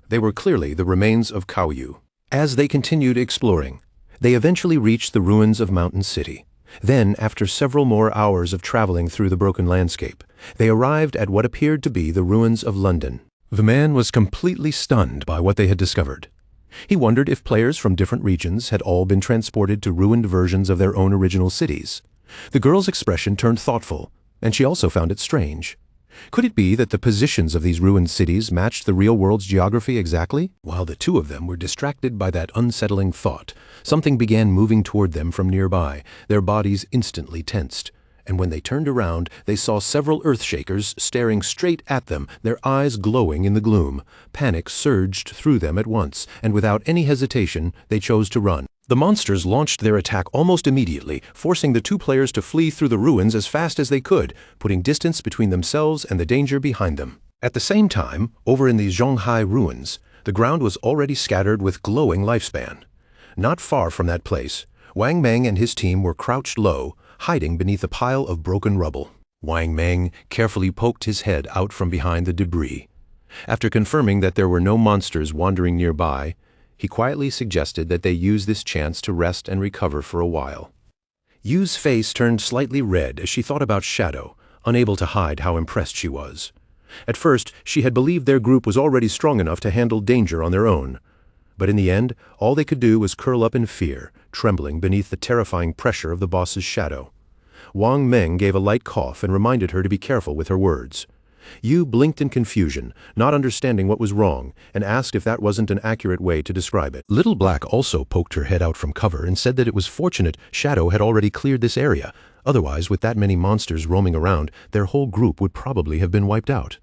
They were clearly the remains of Kaoyu. As they continued exploring, they eventually reached the ruins of Mountain City. Then, after several more hours of traveling through the broken landscape, they arrived at what appeared to be the ruins of London. The man was completely stunned by what they had discovered. He wondered if players from different regions had all been transported to ruined versions of their own original cities. The girl's expression turned thoughtful, and she also found it strange. Could it be that the positions of these ruined cities matched the real world's geography exactly? While the two of them were distracted by that unsettling thought, something began moving toward them from nearby. Their bodies instantly tensed, and when they turned around, they saw several earthshakers staring straight at them, their eyes glowing in the gloom. Panic surged through them at once, and without any hesitation, they chose to run. The monsters launched their attack almost immediately, forcing the two players to flee through the ruins as fast as they could, putting distance between themselves and the danger behind them. At the same time, over in the Zhonghai ruins, the ground was already scattered with glowing lifespan. Not far from that place, Wang Meng and his team were crouched low, hiding beneath a pile of broken rubble. Wang Meng carefully poked his head out from behind the debris. After confirming that there were no monsters wandering nearby, he quietly suggested that they use this chance to rest and recover for a while. Yu's face turned slightly red as she thought about Shadow, unable to hide how impressed she was. At first, she had believed their group was already strong enough to handle danger on their own. But in the end, all they could do was curl up in fear, trembling beneath the terrifying pressure of the boss's shadow. Wang Meng gave a light cough and reminded her to be careful with her words. Yu blinked in confusion, not understanding what was wrong, and asked if that wasn't an accurate way to describe it. Little Black also poked her head out from cover and said that it was fortunate Shadow had already cleared this area. Otherwise, with that many monsters roaming around, their whole group would probably have been wiped out.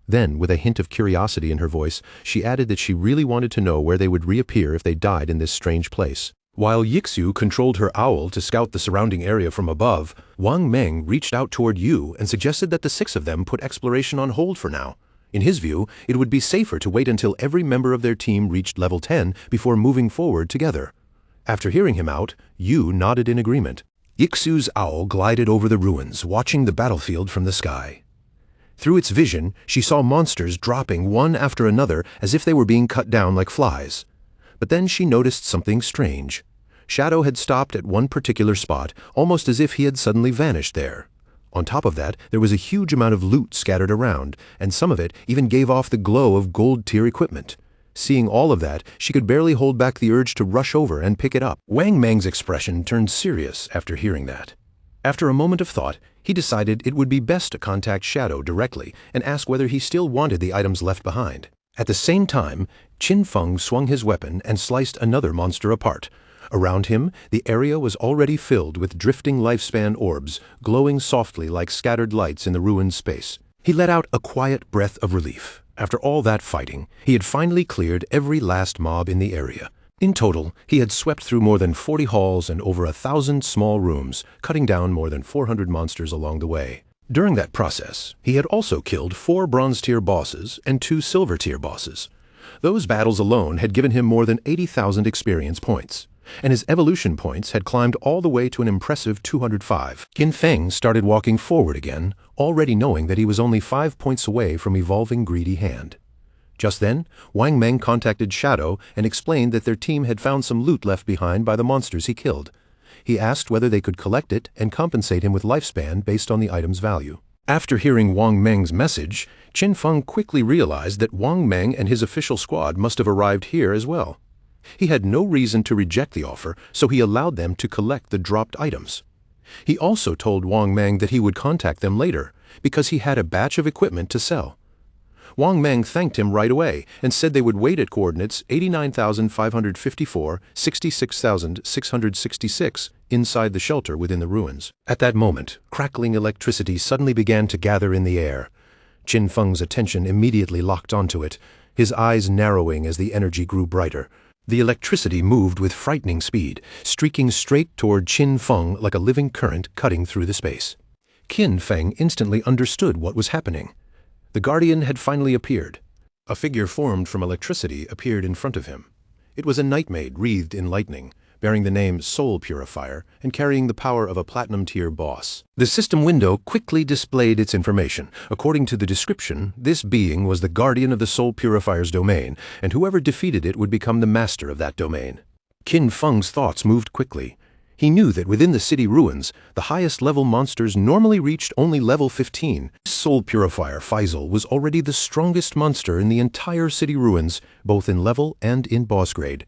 Then, with a hint of curiosity in her voice, she added that she really wanted to know where they would reappear if they died in this strange place. While Yixu controlled her owl to scout the surrounding area from above, Wang Meng reached out toward Yu and suggested that the six of them put exploration on hold for now. In his view, it would be safer to wait until every member of their team reached level 10 before moving forward together. After hearing him out, Yu nodded in agreement. Yixu's owl glided over the ruins, watching the battlefield from the sky. Through its vision, she saw monsters dropping one after another as if they were being cut down like flies. But then she noticed something strange. Shadow had stopped at one particular spot, almost as if he had suddenly vanished there. On top of that, there was a huge amount of loot scattered around, and some of it even gave off the glow of gold-tier equipment. Seeing all of that, she could barely hold back the urge to rush over and pick it up. Wang Meng's expression turned serious after hearing that. After a moment of thought, he decided it would be best to contact Shadow directly and ask whether he still wanted the items left behind. At the same time, Qin Feng swung his weapon and sliced another monster apart. Around him, the area was already filled with drifting lifespan orbs, glowing softly like scattered lights in the ruined space. He let out a quiet breath of relief. After all that fighting, he had finally cleared every last mob in the area. In total, he had swept through more than 40 halls and over 1,000 small rooms, cutting down more than 400 monsters along the way. During that process, he had also killed 4 bronze-tier bosses and 2 silver-tier bosses. Those battles alone had given him more than 80,000 experience points, and his evolution points had climbed all the way to an impressive 205. Qin Feng started walking forward again, already knowing that he was only 5 points away from evolving Greedy Hand. Just then, Wang Meng contacted Shadow and explained that their team had found some loot left behind by the monsters he killed. He asked whether they could collect it and compensate him with lifespan based on the item's value. After hearing Wang Meng's message, Qin Feng quickly realized that Wang Meng and his official squad must have arrived here as well. He had no reason to reject the offer, so he allowed them to collect the dropped items. He also told Wang Meng that he would contact them later, because he had a batch of equipment to sell. Wang Meng thanked him right away and said they would wait at coordinates 89,554, 66,666 inside the shelter within the ruins. At that moment, crackling electricity suddenly began to gather in the air. Qin Feng's attention immediately locked onto it, his eyes narrowing as the energy grew brighter. The electricity moved with frightening speed, streaking straight toward Qin Feng like a living current cutting through the space. Qin Feng instantly understood what was happening. The Guardian had finally appeared. A figure formed from electricity appeared in front of him. It was a nightmaid wreathed in lightning, bearing the name Soul Purifier and carrying the power of a Platinum-tier boss. The system window quickly displayed its information. According to the description, this being was the guardian of the Soul Purifier's domain, and whoever defeated it would become the master of that domain. Qin Feng's thoughts moved quickly. He knew that within the city ruins, the highest-level monsters normally reached only level 15. Soul Purifier Faisal was already the strongest monster in the entire city ruins, both in level and in boss grade.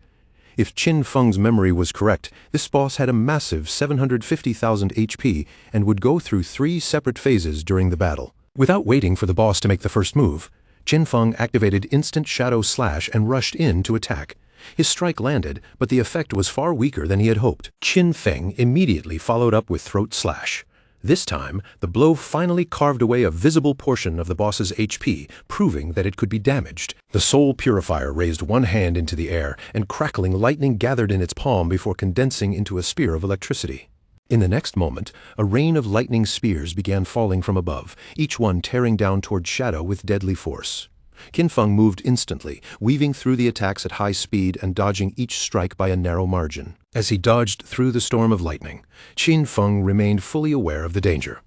If Qin Feng's memory was correct, this boss had a massive 750,000 HP and would go through 3 separate phases during the battle. Without waiting for the boss to make the first move, Qin Feng activated Instant Shadow Slash and rushed in to attack. His strike landed, but the effect was far weaker than he had hoped. Qin Feng immediately followed up with Throat Slash. This time, the blow finally carved away a visible portion of the boss's HP, proving that it could be damaged. The Soul Purifier raised one hand into the air, and crackling lightning gathered in its palm before condensing into a spear of electricity. In the next moment, a rain of lightning spears began falling from above, each one tearing down toward Shadow with deadly force. Qin Feng moved instantly, weaving through the attacks at high speed and dodging each strike by a narrow margin. As he dodged through the storm of lightning, Qin Feng remained fully aware of the danger.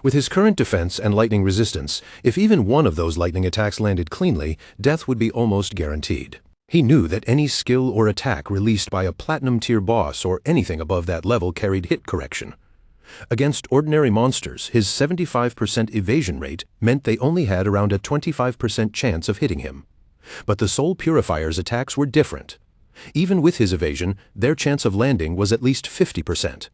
With his current defense and lightning resistance, if even one of those lightning attacks landed cleanly, death would be almost guaranteed. He knew that any skill or attack released by a Platinum-tier boss or anything above that level carried hit correction. Against ordinary monsters, his 75% evasion rate meant they only had around a 25% chance of hitting him. But the Soul Purifier's attacks were different. Even with his evasion, their chance of landing was at least 50%.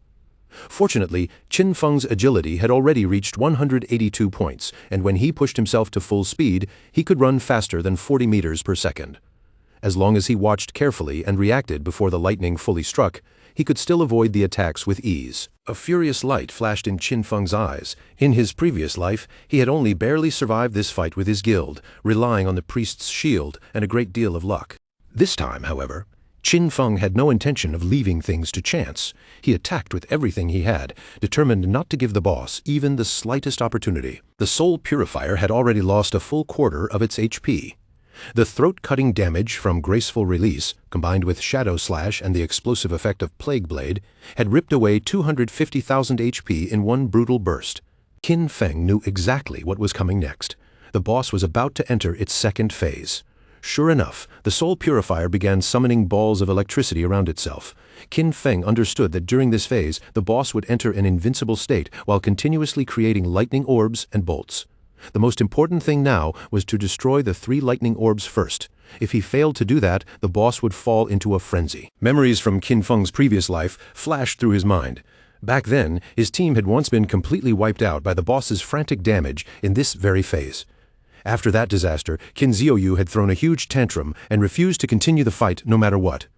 Fortunately, Qin Feng's agility had already reached 182 points, and when he pushed himself to full speed, he could run faster than 40 meters per second. As long as he watched carefully and reacted before the lightning fully struck, he could still avoid the attacks with ease. A furious light flashed in Qin Feng's eyes. In his previous life, he had only barely survived this fight with his guild, relying on the priest's shield and a great deal of luck. This time, however, Qin Feng had no intention of leaving things to chance. He attacked with everything he had, determined not to give the boss even the slightest opportunity. The Soul Purifier had already lost a full quarter of its HP. The throat-cutting damage from Graceful Release, combined with Shadow Slash and the explosive effect of Plague Blade, had ripped away 250,000 HP in one brutal burst. Qin Feng knew exactly what was coming next. The boss was about to enter its second phase. Sure enough, the Soul Purifier began summoning balls of electricity around itself. Qin Feng understood that during this phase, the boss would enter an invincible state while continuously creating lightning orbs and bolts. The most important thing now was to destroy the 3 lightning orbs first. If he failed to do that, the boss would fall into a frenzy. Memories from Qin Feng's previous life flashed through his mind. Back then, his team had once been completely wiped out by the boss's frantic damage in this very phase. After that disaster, Qin Zhiyu had thrown a huge tantrum and refused to continue the fight no matter what.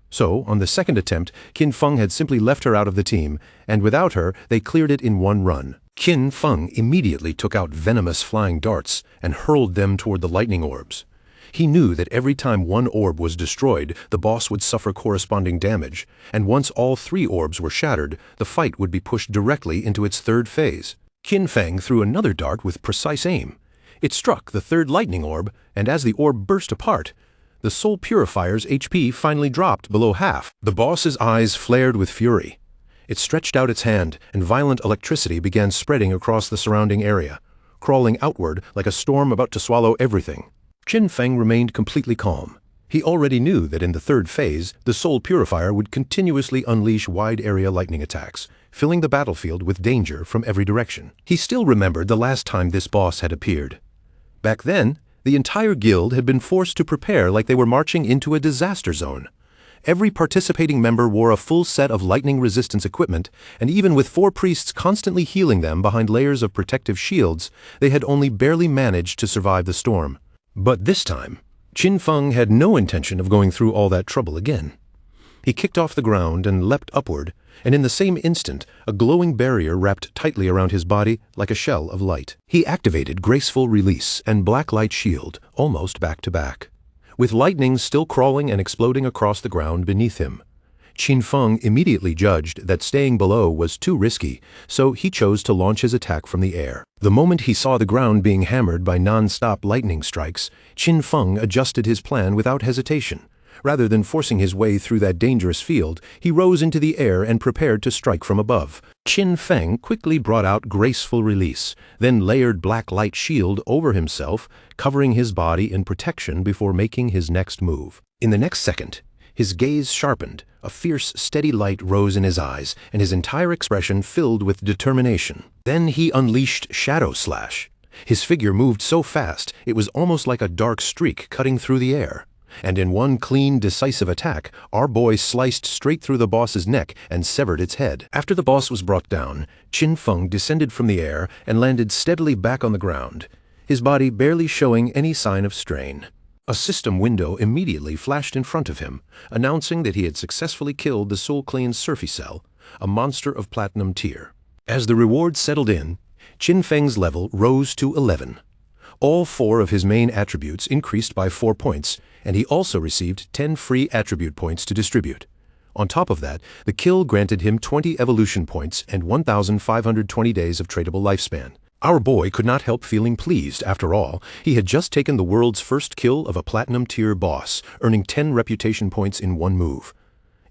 So, on the second attempt, Qin Feng had simply left her out of the team, and without her, they cleared it in one run. Qin Feng immediately took out venomous flying darts and hurled them toward the lightning orbs. He knew that every time one orb was destroyed, the boss would suffer corresponding damage, and once all 3 orbs were shattered, the fight would be pushed directly into its third phase. Qin Feng threw another dart with precise aim. It struck the 3rd lightning orb, and as the orb burst apart, the Soul Purifier's HP finally dropped below half. The boss's eyes flared with fury. It stretched out its hand, and violent electricity began spreading across the surrounding area, crawling outward like a storm about to swallow everything. Qin Feng remained completely calm. He already knew that in the 3rd phase, the Soul Purifier would continuously unleash wide-area lightning attacks, filling the battlefield with danger from every direction. He still remembered the last time this boss had appeared. Back then, the entire guild had been forced to prepare like they were marching into a disaster zone. Every participating member wore a full set of lightning resistance equipment, and even with 4 priests constantly healing them behind layers of protective shields, they had only barely managed to survive the storm. But this time, Qin Feng had no intention of going through all that trouble again. He kicked off the ground and leapt upward, and in the same instant, a glowing barrier wrapped tightly around his body like a shell of light. He activated Graceful Release and Black Light Shield almost back to back, with lightning still crawling and exploding across the ground beneath him. Qin Feng immediately judged that staying below was too risky, so he chose to launch his attack from the air. The moment he saw the ground being hammered by non-stop lightning strikes, Qin Feng adjusted his plan without hesitation. Rather than forcing his way through that dangerous field, he rose into the air and prepared to strike from above. Qin Feng quickly brought out graceful release, then layered black light shield over himself, covering his body in protection before making his next move. In the next second, his gaze sharpened, a fierce, steady light rose in his eyes, and his entire expression filled with determination. Then he unleashed Shadow Slash. His figure moved so fast, it was almost like a dark streak cutting through the air. And in one clean, decisive attack, our boy sliced straight through the boss's neck and severed its head. After the boss was brought down, Qin Feng descended from the air and landed steadily back on the ground, his body barely showing any sign of strain. A system window immediately flashed in front of him, announcing that he had successfully killed the Soul Clan Surficell, a monster of platinum tier. As the reward settled in, Qin Feng's level rose to 11. All 4 of his main attributes increased by 4 points, and he also received 10 free attribute points to distribute. On top of that, the kill granted him 20 evolution points and 1,520 days of tradable lifespan. Our boy could not help feeling pleased. After all, he had just taken the world's first kill of a platinum tier boss, earning 10 reputation points in one move.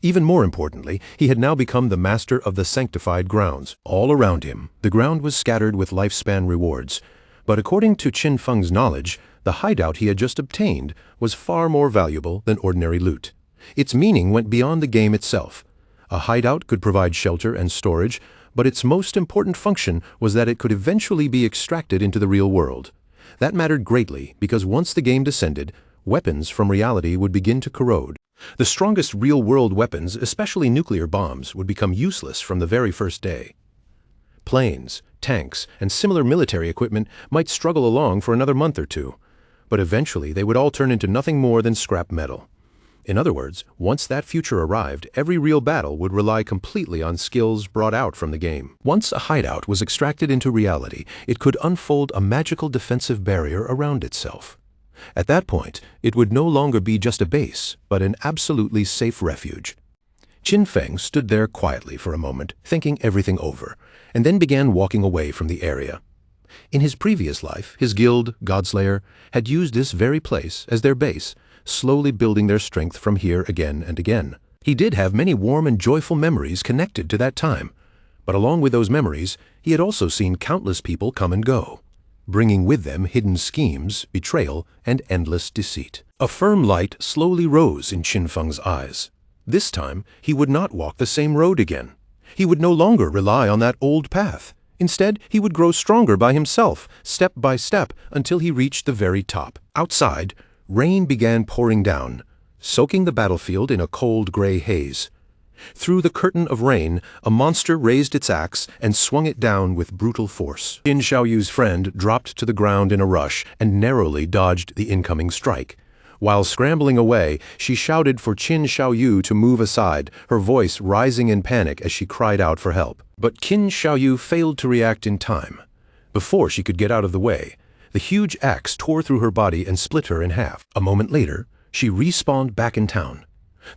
Even more importantly, he had now become the master of the sanctified grounds. All around him, the ground was scattered with lifespan rewards. But according to Qin Feng's knowledge, the hideout he had just obtained was far more valuable than ordinary loot. Its meaning went beyond the game itself. A hideout could provide shelter and storage, but its most important function was that it could eventually be extracted into the real world. That mattered greatly because once the game descended, weapons from reality would begin to corrode. The strongest real-world weapons, especially nuclear bombs, would become useless from the very first day. Planes, tanks, and similar military equipment might struggle along for another month or two, but eventually they would all turn into nothing more than scrap metal. In other words, once that future arrived, every real battle would rely completely on skills brought out from the game. Once a hideout was extracted into reality, it could unfold a magical defensive barrier around itself. At that point, it would no longer be just a base, but an absolutely safe refuge. Qin Feng stood there quietly for a moment, thinking everything over, and then began walking away from the area. In his previous life, his guild, Godslayer, had used this very place as their base, slowly building their strength from here again and again. He did have many warm and joyful memories connected to that time, but along with those memories, he had also seen countless people come and go, bringing with them hidden schemes, betrayal, and endless deceit. A firm light slowly rose in Qin Feng's eyes. This time, he would not walk the same road again. He would no longer rely on that old path. Instead, he would grow stronger by himself, step by step, until he reached the very top. Outside, rain began pouring down, soaking the battlefield in a cold gray haze. Through the curtain of rain, a monster raised its axe and swung it down with brutal force. Qin Xiaoyu's friend dropped to the ground in a rush and narrowly dodged the incoming strike. While scrambling away, she shouted for Qin Xiaoyu to move aside, her voice rising in panic as she cried out for help. But Qin Xiaoyu failed to react in time. Before she could get out of the way, the huge axe tore through her body and split her in half. A moment later, she respawned back in town.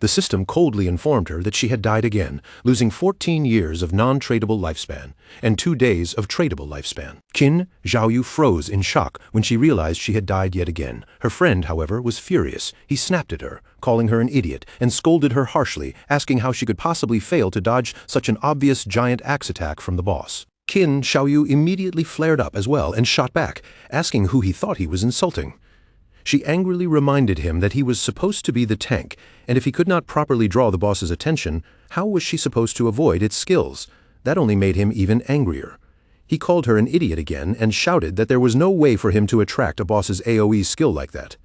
The system coldly informed her that she had died again, losing 14 years of non-tradable lifespan and 2 days of tradable lifespan. Qin Xiaoyu froze in shock when she realized she had died yet again. Her friend, however, was furious. He snapped at her, calling her an idiot, and scolded her harshly, asking how she could possibly fail to dodge such an obvious giant axe attack from the boss. Qin Xiaoyu immediately flared up as well and shot back, asking who he thought he was insulting. She angrily reminded him that he was supposed to be the tank, and if he could not properly draw the boss's attention, how was she supposed to avoid its skills? That only made him even angrier. He called her an idiot again and shouted that there was no way for him to attract a boss's AoE skill like that.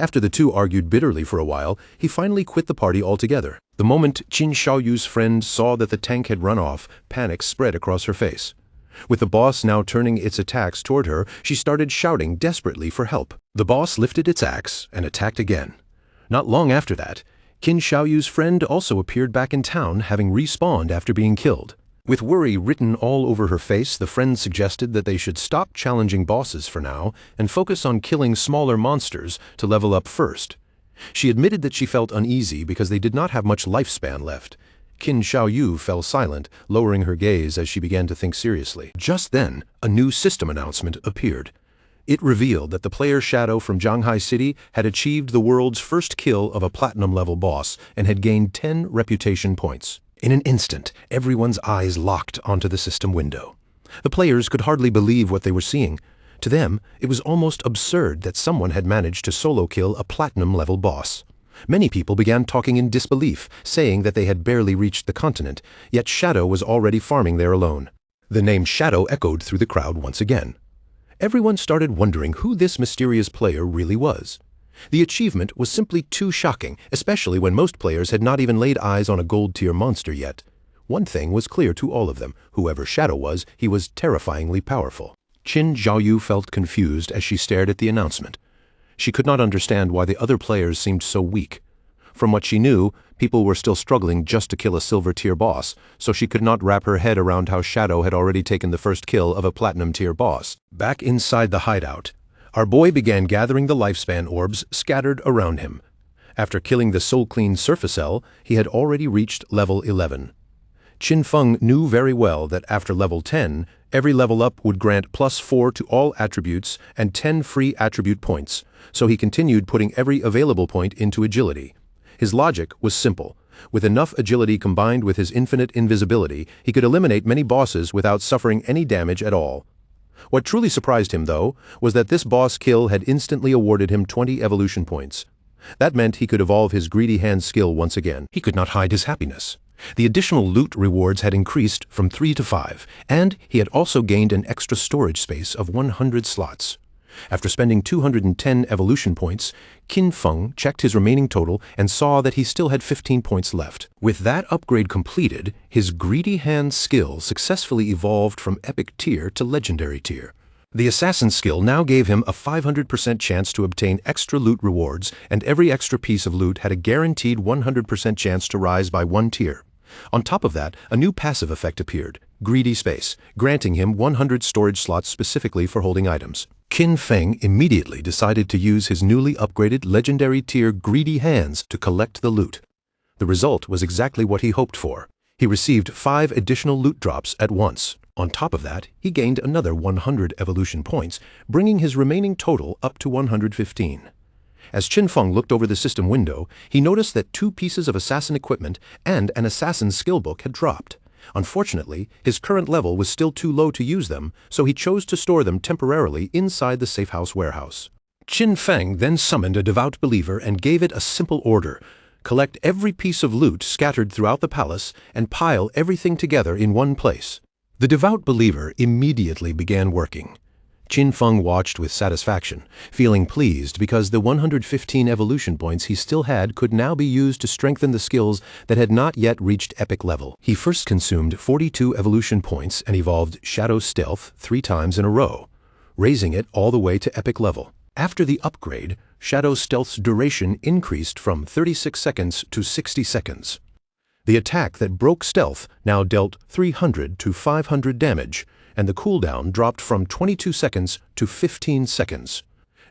After the two argued bitterly for a while, he finally quit the party altogether. The moment Qin Xiaoyu's friend saw that the tank had run off, panic spread across her face. With the boss now turning its attacks toward her, she started shouting desperately for help. The boss lifted its axe and attacked again. Not long after that, Qin Xiaoyu's friend also appeared back in town, having respawned after being killed. With worry written all over her face, the friend suggested that they should stop challenging bosses for now and focus on killing smaller monsters to level up first. She admitted that she felt uneasy because they did not have much lifespan left. Qin Xiaoyu fell silent, lowering her gaze as she began to think seriously. Just then, a new system announcement appeared. It revealed that the player Shadow from Shanghai City had achieved the world's first kill of a platinum-level boss and had gained 10 reputation points. In an instant, everyone's eyes locked onto the system window. The players could hardly believe what they were seeing. To them, it was almost absurd that someone had managed to solo kill a platinum-level boss. Many people began talking in disbelief, saying that they had barely reached the continent, yet Shadow was already farming there alone. The name Shadow echoed through the crowd once again. Everyone started wondering who this mysterious player really was. The achievement was simply too shocking, especially when most players had not even laid eyes on a gold-tier monster yet. One thing was clear to all of them: whoever Shadow was, he was terrifyingly powerful. Qin Zhaoyu felt confused as she stared at the announcement. She could not understand why the other players seemed so weak. From what she knew, people were still struggling just to kill a silver-tier boss, so she could not wrap her head around how Shadow had already taken the first kill of a platinum-tier boss. Back inside the hideout, our boy began gathering the lifespan orbs scattered around him. After killing the Soul Clean Surfacell, he had already reached level 11. Qin Feng knew very well that after level 10, every level up would grant +4 to all attributes and 10 free attribute points, so he continued putting every available point into agility. His logic was simple. With enough agility combined with his infinite invisibility, he could eliminate many bosses without suffering any damage at all. What truly surprised him, though, was that this boss kill had instantly awarded him 20 evolution points. That meant he could evolve his Greedy Hand skill once again. He could not hide his happiness. The additional loot rewards had increased from 3 to 5, and he had also gained an extra storage space of 100 slots. After spending 210 evolution points, Qin Feng checked his remaining total and saw that he still had 15 points left. With that upgrade completed, his Greedy Hand skill successfully evolved from Epic Tier to Legendary Tier. The Assassin skill now gave him a 500% chance to obtain extra loot rewards, and every extra piece of loot had a guaranteed 100% chance to rise by 1 tier. On top of that, a new passive effect appeared, Greedy Space, granting him 100 storage slots specifically for holding items. Qin Feng immediately decided to use his newly upgraded Legendary Tier Greedy Hands to collect the loot. The result was exactly what he hoped for. He received 5 additional loot drops at once. On top of that, he gained another 100 evolution points, bringing his remaining total up to 115. As Qin Feng looked over the system window, he noticed that 2 pieces of assassin equipment and an assassin skill book had dropped. Unfortunately, his current level was still too low to use them, so he chose to store them temporarily inside the safehouse warehouse. Qin Feng then summoned a devout believer and gave it a simple order: collect every piece of loot scattered throughout the palace and pile everything together in one place. The devout believer immediately began working. Qin Feng watched with satisfaction, feeling pleased because the 115 evolution points he still had could now be used to strengthen the skills that had not yet reached epic level. He first consumed 42 evolution points and evolved Shadow Stealth 3 times in a row, raising it all the way to epic level. After the upgrade, Shadow Stealth's duration increased from 36 seconds to 60 seconds. The attack that broke stealth now dealt 300 to 500 damage, and the cooldown dropped from 22 seconds to 15 seconds.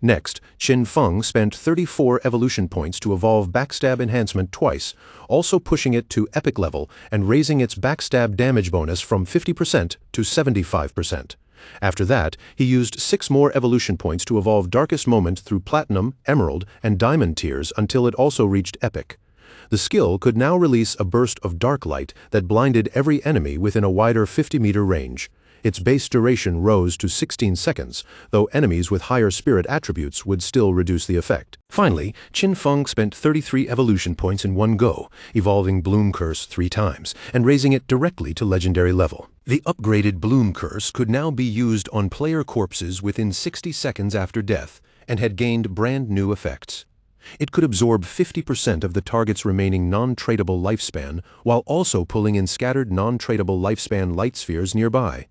Next, Qin Feng spent 34 evolution points to evolve Backstab Enhancement twice, also pushing it to epic level and raising its backstab damage bonus from 50% to 75%. After that, he used 6 more evolution points to evolve Darkest Moment through Platinum, Emerald, and Diamond tiers until it also reached epic. The skill could now release a burst of dark light that blinded every enemy within a wider 50-meter range. Its base duration rose to 16 seconds, though enemies with higher spirit attributes would still reduce the effect. Finally, Qin Feng spent 33 evolution points in one go, evolving Bloom Curse 3 times, and raising it directly to legendary level. The upgraded Bloom Curse could now be used on player corpses within 60 seconds after death, and had gained brand new effects. It could absorb 50% of the target's remaining non-tradable lifespan, while also pulling in scattered non-tradable lifespan light spheres nearby.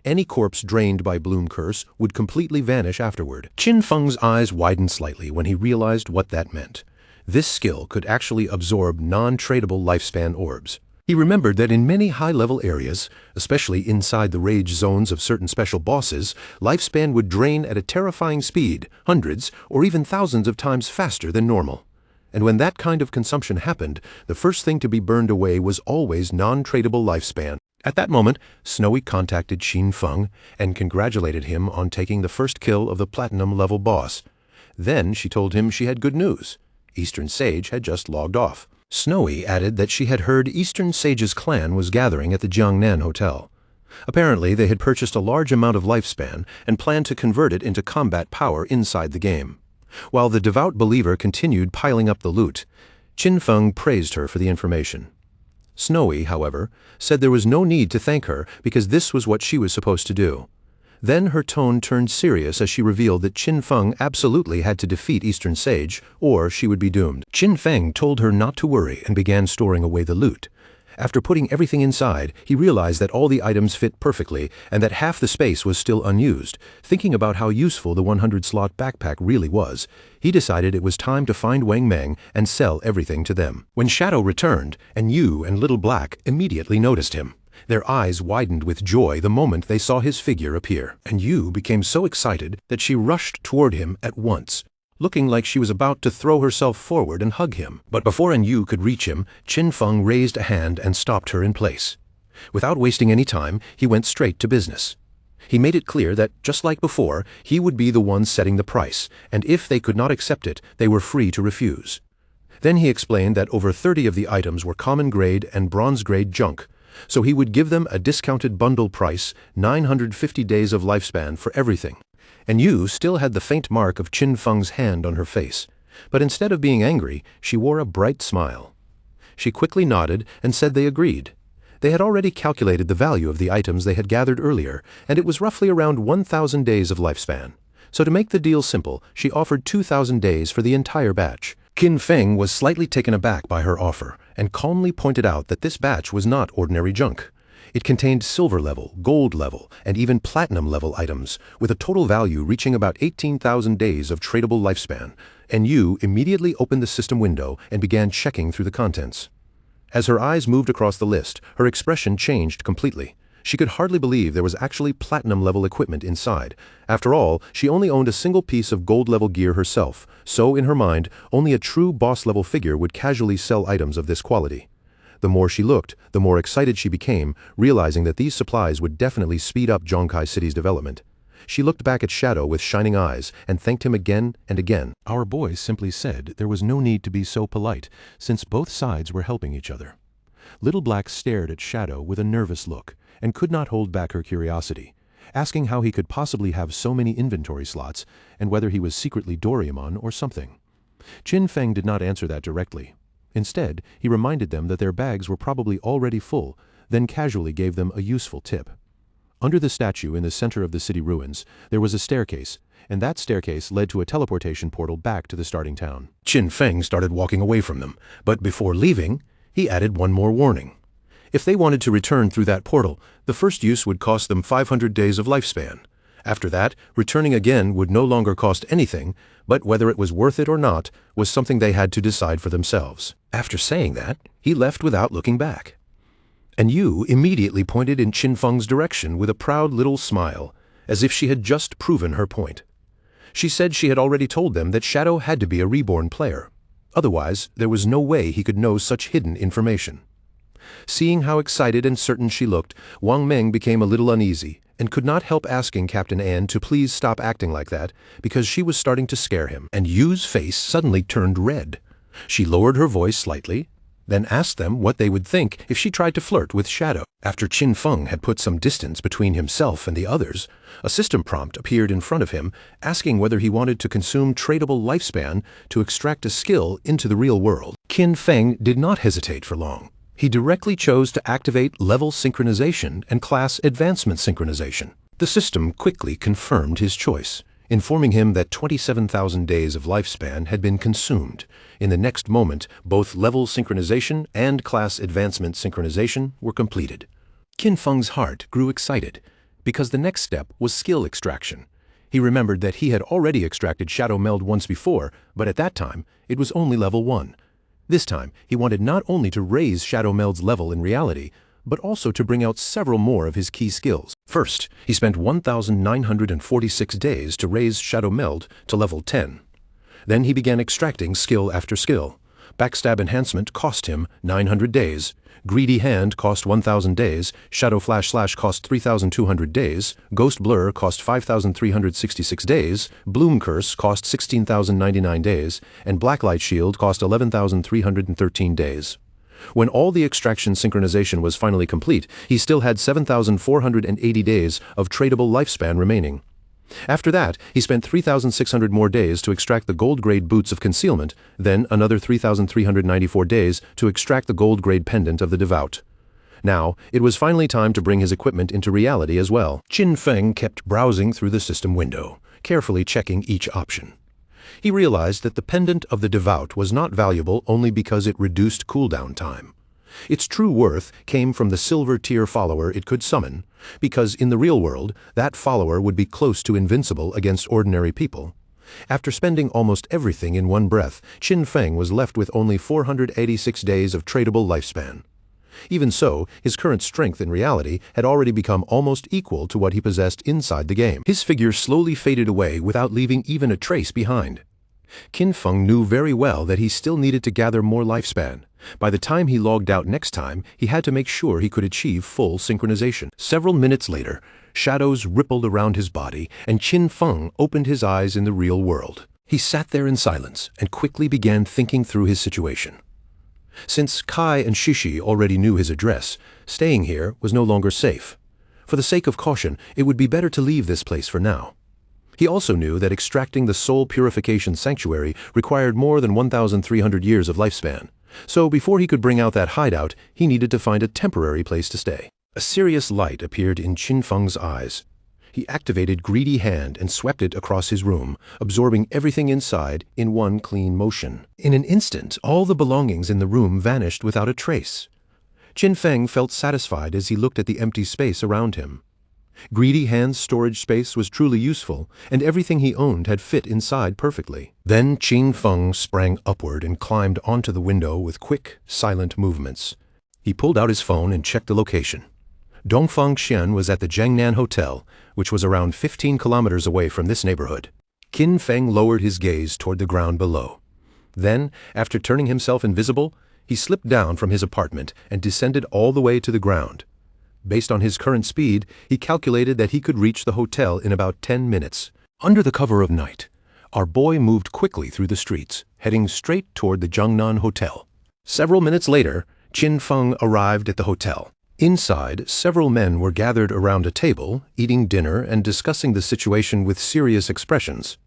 Any corpse drained by Bloom Curse would completely vanish afterward. Qin Feng's eyes widened slightly when he realized what that meant. This skill could actually absorb non-tradable lifespan orbs. He remembered that in many high-level areas, especially inside the rage zones of certain special bosses, lifespan would drain at a terrifying speed, hundreds or even thousands of times faster than normal. And when that kind of consumption happened, the first thing to be burned away was always non-tradable lifespan. At that moment, Snowy contacted Qin Feng and congratulated him on taking the first kill of the platinum-level boss. Then she told him she had good news. Eastern Sage had just logged off. Snowy added that she had heard Eastern Sage's clan was gathering at the Jiangnan Hotel. Apparently, they had purchased a large amount of lifespan and planned to convert it into combat power inside the game. While the devout believer continued piling up the loot, Qin Feng praised her for the information. Snowy, however, said there was no need to thank her because this was what she was supposed to do. Then her tone turned serious as she revealed that Qin Feng absolutely had to defeat Eastern Sage, or she would be doomed. Qin Feng told her not to worry and began storing away the loot. After putting everything inside, he realized that all the items fit perfectly and that half the space was still unused. Thinking about how useful the 100-slot backpack really was, he decided it was time to find Wang Meng and sell everything to them. When Shadow returned, and Yu and Little Black immediately noticed him. Their eyes widened with joy the moment they saw his figure appear, and Yu became so excited that she rushed toward him at once, looking like she was about to throw herself forward and hug him. But before Yu could reach him, Qin Feng raised a hand and stopped her in place. Without wasting any time, he went straight to business. He made it clear that, just like before, he would be the one setting the price, and if they could not accept it, they were free to refuse. Then he explained that over 30 of the items were common grade and bronze grade junk, so he would give them a discounted bundle price, 950 days of lifespan for everything. And Yu still had the faint mark of Qin Feng's hand on her face, but instead of being angry, she wore a bright smile. She quickly nodded and said they agreed. They had already calculated the value of the items they had gathered earlier, and it was roughly around 1,000 days of lifespan. So to make the deal simple, she offered 2,000 days for the entire batch. Qin Feng was slightly taken aback by her offer, and calmly pointed out that this batch was not ordinary junk. It contained silver level, gold level, and even platinum level items, with a total value reaching about 18,000 days of tradable lifespan, and Yu immediately opened the system window and began checking through the contents. As her eyes moved across the list, her expression changed completely. She could hardly believe there was actually platinum-level equipment inside. After all, she only owned a single piece of gold-level gear herself, so in her mind, only a true boss-level figure would casually sell items of this quality. The more she looked, the more excited she became, realizing that these supplies would definitely speed up Zhongkai City's development. She looked back at Shadow with shining eyes and thanked him again and again. Our boy simply said there was no need to be so polite, since both sides were helping each other. Little Black stared at Shadow with a nervous look, and could not hold back her curiosity, asking how he could possibly have so many inventory slots, and whether he was secretly Doraemon or something. Qin Feng did not answer that directly. Instead, he reminded them that their bags were probably already full, then casually gave them a useful tip. Under the statue in the center of the city ruins, there was a staircase, and that staircase led to a teleportation portal back to the starting town. Qin Feng started walking away from them, but before leaving, he added one more warning. If they wanted to return through that portal, the first use would cost them 500 days of lifespan. After that, returning again would no longer cost anything, but whether it was worth it or not was something they had to decide for themselves. After saying that, he left without looking back. And Yu immediately pointed in Qin Feng's direction with a proud little smile, as if she had just proven her point. She said she had already told them that Shadow had to be a reborn player. Otherwise, there was no way he could know such hidden information. Seeing how excited and certain she looked, Wang Meng became a little uneasy and could not help asking Captain An to please stop acting like that because she was starting to scare him. And Yu's face suddenly turned red. She lowered her voice slightly, then asked them what they would think if she tried to flirt with Shadow. After Qin Feng had put some distance between himself and the others, a system prompt appeared in front of him asking whether he wanted to consume tradable lifespan to extract a skill into the real world. Qin Feng did not hesitate for long. He directly chose to activate level synchronization and class advancement synchronization. The system quickly confirmed his choice, informing him that 27,000 days of lifespan had been consumed. In the next moment, both level synchronization and class advancement synchronization were completed. Qin Feng's heart grew excited, because the next step was skill extraction. He remembered that he had already extracted Shadow Meld once before, but at that time, it was only level 1. This time, he wanted not only to raise Shadow Meld's level in reality, but also to bring out several more of his key skills. First, he spent 1,946 days to raise Shadow Meld to level 10. Then he began extracting skill after skill. Backstab Enhancement cost him 900 days. Greedy Hand cost 1,000 days. Shadow Flash Slash cost 3,200 days. Ghost Blur cost 5,366 days. Bloom Curse cost 16,099 days. And Blacklight Shield cost 11,313 days. When all the extraction synchronization was finally complete, he still had 7,480 days of tradable lifespan remaining. After that, he spent 3,600 more days to extract the gold-grade Boots of Concealment, then another 3,394 days to extract the gold-grade Pendant of the Devout. Now, it was finally time to bring his equipment into reality as well. Qin Feng kept browsing through the system window, carefully checking each option. He realized that the Pendant of the Devout was not valuable only because it reduced cooldown time. Its true worth came from the silver tier follower it could summon, because in the real world, that follower would be close to invincible against ordinary people. After spending almost everything in one breath, Qin Feng was left with only 486 days of tradable lifespan. Even so, his current strength in reality had already become almost equal to what he possessed inside the game. His figure slowly faded away without leaving even a trace behind. Qin Feng knew very well that he still needed to gather more lifespan. By the time he logged out next time, he had to make sure he could achieve full synchronization. Several minutes later, shadows rippled around his body, and Qin Feng opened his eyes in the real world. He sat there in silence and quickly began thinking through his situation. Since Kai and Shishi already knew his address, staying here was no longer safe. For the sake of caution, it would be better to leave this place for now. He also knew that extracting the Soul Purification Sanctuary required more than 1,300 years of lifespan. So before he could bring out that hideout, he needed to find a temporary place to stay. A serious light appeared in Qin Feng's eyes. He activated Greedy Hand and swept it across his room, absorbing everything inside in one clean motion. In an instant, all the belongings in the room vanished without a trace. Qin Feng felt satisfied as he looked at the empty space around him. Greedy Hand's storage space was truly useful, and everything he owned had fit inside perfectly. Then Qin Feng sprang upward and climbed onto the window with quick, silent movements. He pulled out his phone and checked the location. Dongfang Xian was at the Jiangnan Hotel, which was around 15 kilometers away from this neighborhood. Qin Feng lowered his gaze toward the ground below. Then, after turning himself invisible, he slipped down from his apartment and descended all the way to the ground. Based on his current speed, he calculated that he could reach the hotel in about 10 minutes. Under the cover of night, our boy moved quickly through the streets, heading straight toward the Jiangnan Hotel. Several minutes later, Qin Feng arrived at the hotel. Inside, several men were gathered around a table, eating dinner and discussing the situation with serious expressions.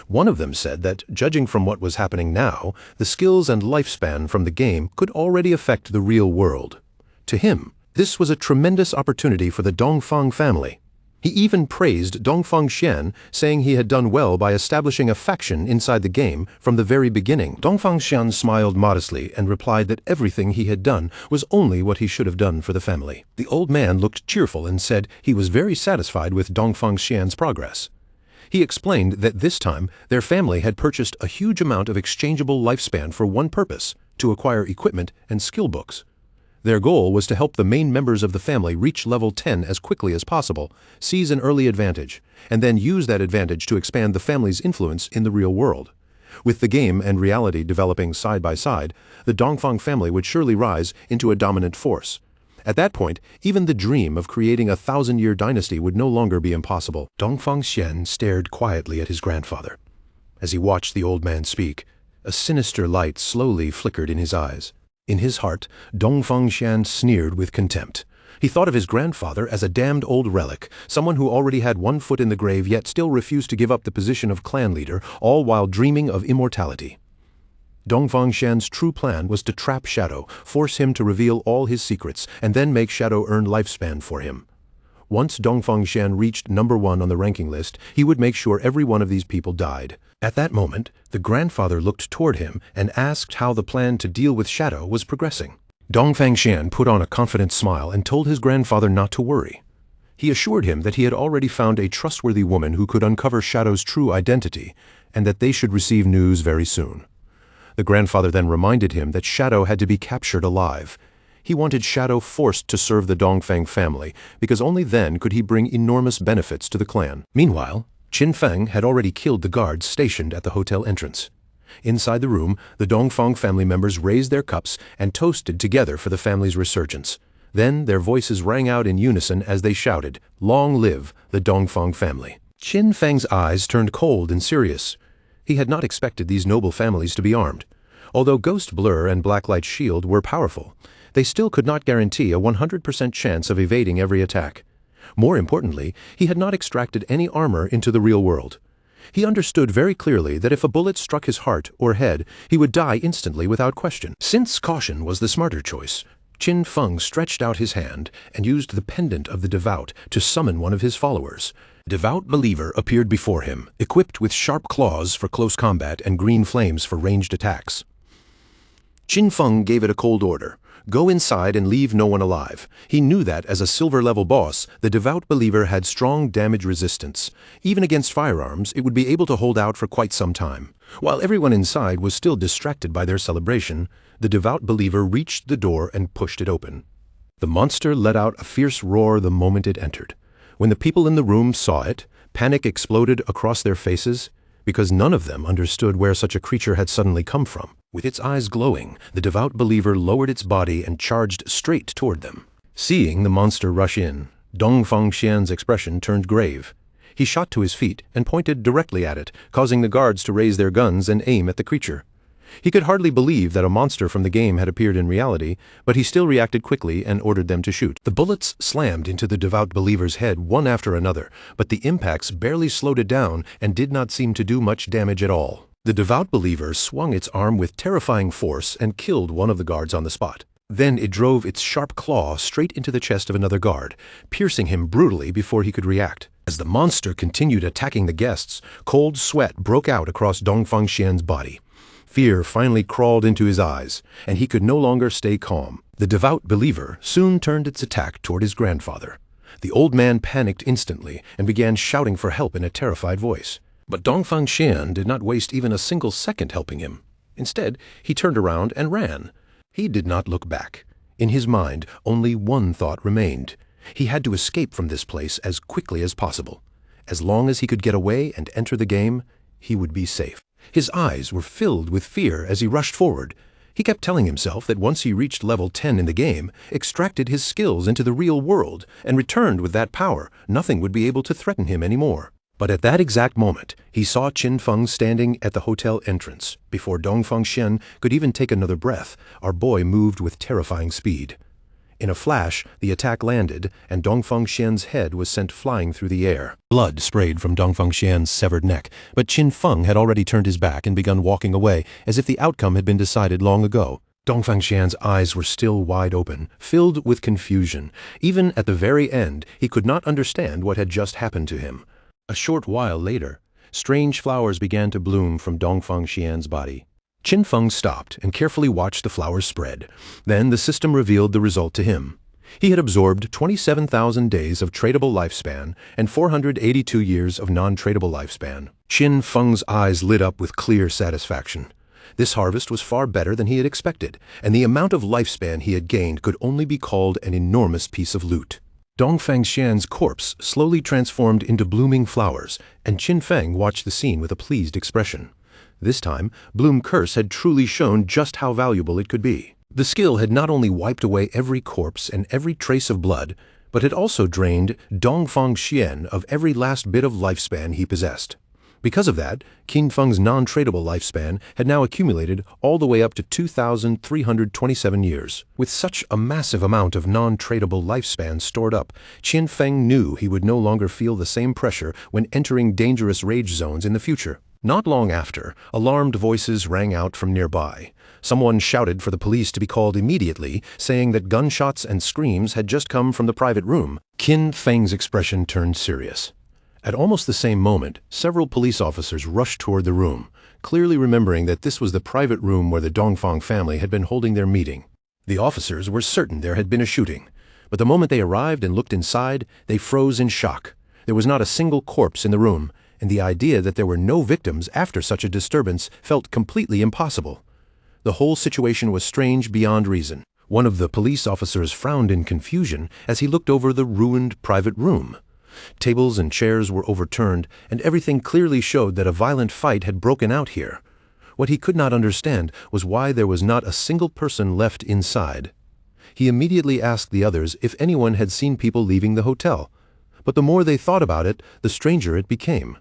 One of them said that, judging from what was happening now, the skills and lifespan from the game could already affect the real world. To him, this was a tremendous opportunity for the Dongfang family. He even praised Dongfang Xian, saying he had done well by establishing a faction inside the game from the very beginning. Dongfang Xian smiled modestly and replied that everything he had done was only what he should have done for the family. The old man looked cheerful and said he was very satisfied with Dongfang Xian's progress. He explained that this time their family had purchased a huge amount of exchangeable lifespan for one purpose, to acquire equipment and skill books. Their goal was to help the main members of the family reach level 10 as quickly as possible, seize an early advantage, and then use that advantage to expand the family's influence in the real world. With the game and reality developing side by side, the Dongfang family would surely rise into a dominant force. At that point, even the dream of creating a 1,000-year dynasty would no longer be impossible. Dongfang Xian stared quietly at his grandfather. As he watched the old man speak, a sinister light slowly flickered in his eyes. In his heart, Dongfang Xian sneered with contempt. He thought of his grandfather as a damned old relic, someone who already had one foot in the grave yet still refused to give up the position of clan leader, all while dreaming of immortality. Dongfang Xian's true plan was to trap Shadow, force him to reveal all his secrets, and then make Shadow earn lifespan for him. Once Dongfang Xian reached number 1 on the ranking list, he would make sure every one of these people died. At that moment, the grandfather looked toward him and asked how the plan to deal with Shadow was progressing. Dongfang Xian put on a confident smile and told his grandfather not to worry. He assured him that he had already found a trustworthy woman who could uncover Shadow's true identity, and that they should receive news very soon. The grandfather then reminded him that Shadow had to be captured alive. He wanted Shadow forced to serve the Dongfang family, because only then could he bring enormous benefits to the clan. Meanwhile, Qin Feng had already killed the guards stationed at the hotel entrance. Inside the room, the Dongfang family members raised their cups and toasted together for the family's resurgence. Then their voices rang out in unison as they shouted, "Long live the Dongfang family." Qin Feng's eyes turned cold and serious. He had not expected these noble families to be armed. Although Ghost Blur and Blacklight Shield were powerful, they still could not guarantee a 100% chance of evading every attack. More importantly, he had not extracted any armor into the real world. He understood very clearly that if a bullet struck his heart or head, he would die instantly without question. Since caution was the smarter choice, Qin Feng stretched out his hand and used the pendant of the devout to summon one of his followers. A devout believer appeared before him, equipped with sharp claws for close combat and green flames for ranged attacks. Qin Feng gave it a cold order. Go inside and leave no one alive. He knew that, as a silver-level boss, the devout believer had strong damage resistance. Even against firearms, it would be able to hold out for quite some time. While everyone inside was still distracted by their celebration, the devout believer reached the door and pushed it open. The monster let out a fierce roar the moment it entered. When the people in the room saw it, panic exploded across their faces, because none of them understood where such a creature had suddenly come from. With its eyes glowing, the devout believer lowered its body and charged straight toward them. Seeing the monster rush in, Dongfang Xian's expression turned grave. He shot to his feet and pointed directly at it, causing the guards to raise their guns and aim at the creature. He could hardly believe that a monster from the game had appeared in reality, but he still reacted quickly and ordered them to shoot. The bullets slammed into the devout believer's head one after another, but the impacts barely slowed it down and did not seem to do much damage at all. The devout believer swung its arm with terrifying force and killed one of the guards on the spot. Then it drove its sharp claw straight into the chest of another guard, piercing him brutally before he could react. As the monster continued attacking the guests, cold sweat broke out across Dongfang Xian's body. Fear finally crawled into his eyes, and he could no longer stay calm. The devout believer soon turned its attack toward his grandfather. The old man panicked instantly and began shouting for help in a terrified voice. But Dongfang Xian did not waste even a single second helping him. Instead, he turned around and ran. He did not look back. In his mind, only one thought remained. He had to escape from this place as quickly as possible. As long as he could get away and enter the game, he would be safe. His eyes were filled with fear as he rushed forward. He kept telling himself that once he reached level 10 in the game, extracted his skills into the real world, and returned with that power, nothing would be able to threaten him anymore. But at that exact moment, he saw Qin Feng standing at the hotel entrance. Before Dongfang Xian could even take another breath, our boy moved with terrifying speed. In a flash, the attack landed, and Dongfang Xian's head was sent flying through the air. Blood sprayed from Dongfang Xian's severed neck, but Qin Feng had already turned his back and begun walking away, as if the outcome had been decided long ago. Dongfang Xian's eyes were still wide open, filled with confusion. Even at the very end, he could not understand what had just happened to him. A short while later, strange flowers began to bloom from Dongfang Xian's body. Qin Feng stopped and carefully watched the flowers spread. Then the system revealed the result to him. He had absorbed 27,000 days of tradable lifespan and 482 years of non-tradable lifespan. Qin Feng's eyes lit up with clear satisfaction. This harvest was far better than he had expected, and the amount of lifespan he had gained could only be called an enormous piece of loot. Dongfang Xian's corpse slowly transformed into blooming flowers, and Qin Feng watched the scene with a pleased expression. This time, Bloom Curse had truly shown just how valuable it could be. The skill had not only wiped away every corpse and every trace of blood, but had also drained Dongfang Xian of every last bit of lifespan he possessed. Because of that, Qin Feng's non-tradable lifespan had now accumulated all the way up to 2,327 years. With such a massive amount of non-tradable lifespan stored up, Qin Feng knew he would no longer feel the same pressure when entering dangerous rage zones in the future. Not long after, alarmed voices rang out from nearby. Someone shouted for the police to be called immediately, saying that gunshots and screams had just come from the private room. Qin Feng's expression turned serious. At almost the same moment, several police officers rushed toward the room, clearly remembering that this was the private room where the Dongfang family had been holding their meeting. The officers were certain there had been a shooting, but the moment they arrived and looked inside, they froze in shock. There was not a single corpse in the room, and the idea that there were no victims after such a disturbance felt completely impossible. The whole situation was strange beyond reason. One of the police officers frowned in confusion as he looked over the ruined private room. Tables and chairs were overturned, and everything clearly showed that a violent fight had broken out here. What he could not understand was why there was not a single person left inside. He immediately asked the others if anyone had seen people leaving the hotel, but the more they thought about it, the stranger it became.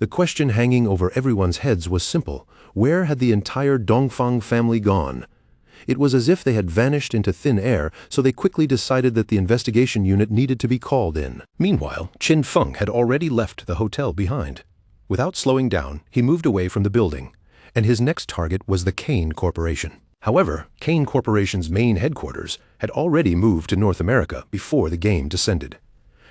The question hanging over everyone's heads was simple: where had the entire Dongfang family gone? It was as if they had vanished into thin air, so they quickly decided that the investigation unit needed to be called in. Meanwhile, Qin Feng had already left the hotel behind. Without slowing down, he moved away from the building, and his next target was the Kane Corporation. However, Kane Corporation's main headquarters had already moved to North America before the game descended.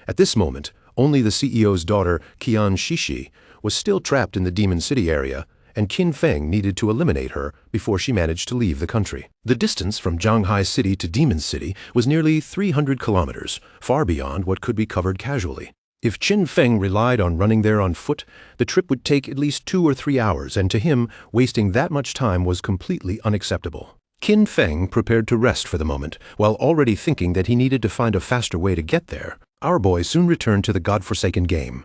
At this moment, only the CEO's daughter, Qian Shishi, was still trapped in the Demon City area, and Qin Feng needed to eliminate her before she managed to leave the country. The distance from Zhanghai City to Demon City was nearly 300 kilometers, far beyond what could be covered casually. If Qin Feng relied on running there on foot, the trip would take at least 2 or 3 hours, and to him, wasting that much time was completely unacceptable. Qin Feng prepared to rest for the moment, while already thinking that he needed to find a faster way to get there. Our boy soon returned to the godforsaken game.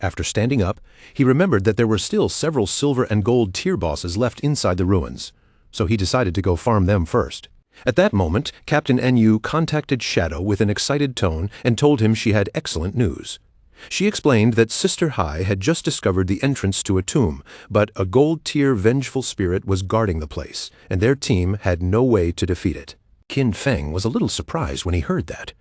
After standing up, he remembered that there were still several silver and gold tier bosses left inside the ruins, so he decided to go farm them first. At that moment, Captain NU contacted Shadow with an excited tone and told him she had excellent news. She explained that Sister Hai had just discovered the entrance to a tomb, but a gold-tier vengeful spirit was guarding the place, and their team had no way to defeat it. Qin Feng was a little surprised when he heard that.